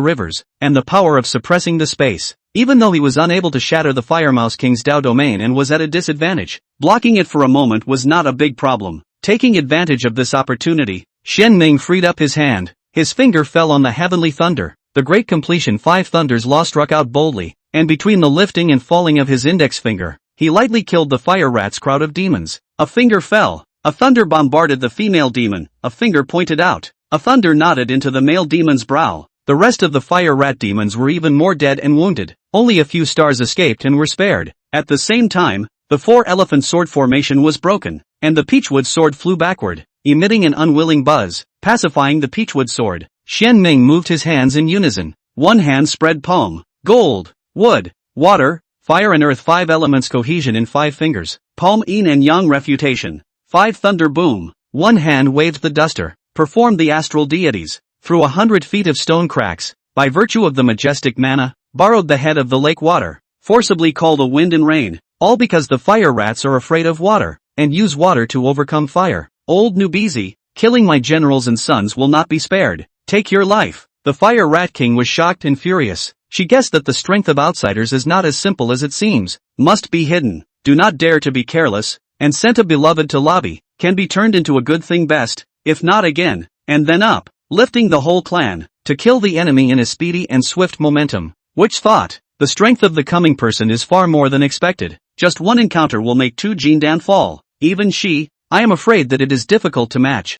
rivers, and the power of suppressing the space. Even though he was unable to shatter the Fire Mouse King's Tao domain and was at a disadvantage, blocking it for a moment was not a big problem. Taking advantage of this opportunity, Xian Ming freed up his hand. His finger fell on the heavenly thunder. The great completion 5 thunders law struck out boldly, and between the lifting and falling of his index finger, he lightly killed the fire rat's crowd of demons. A finger fell. A thunder bombarded the female demon. A finger pointed out. A thunder nodded into the male demon's brow. The rest of the fire rat demons were even more dead and wounded. Only a few stars escaped and were spared. At the same time, the 4-elephant sword formation was broken, and the peachwood sword flew backward, emitting an unwilling buzz, pacifying the peachwood sword. Xian Ming moved his hands in unison. One hand spread palm, gold, wood, water, fire and earth, 5 elements cohesion in 5 fingers, palm yin and yang refutation, 5 thunder boom. One hand waved the duster, performed the astral deities, through 100 feet of stone cracks, by virtue of the majestic mana, borrowed the head of the lake water, forcibly called a wind and rain, all because the fire rats are afraid of water, and use water to overcome fire. Old Nubizi, killing my generals and sons will not be spared. Take your life. The Fire Rat King was shocked and furious. She guessed that the strength of outsiders is not as simple as it seems. Must be hidden. Do not dare to be careless. And sent a beloved to lobby. Can be turned into a good thing best. If not again. And then up. Lifting the whole clan. To kill the enemy in a speedy and swift momentum. Which thought? The strength of the coming person is far more than expected. Just one encounter will make 2 Jindan fall. Even she. I am afraid that it is difficult to match.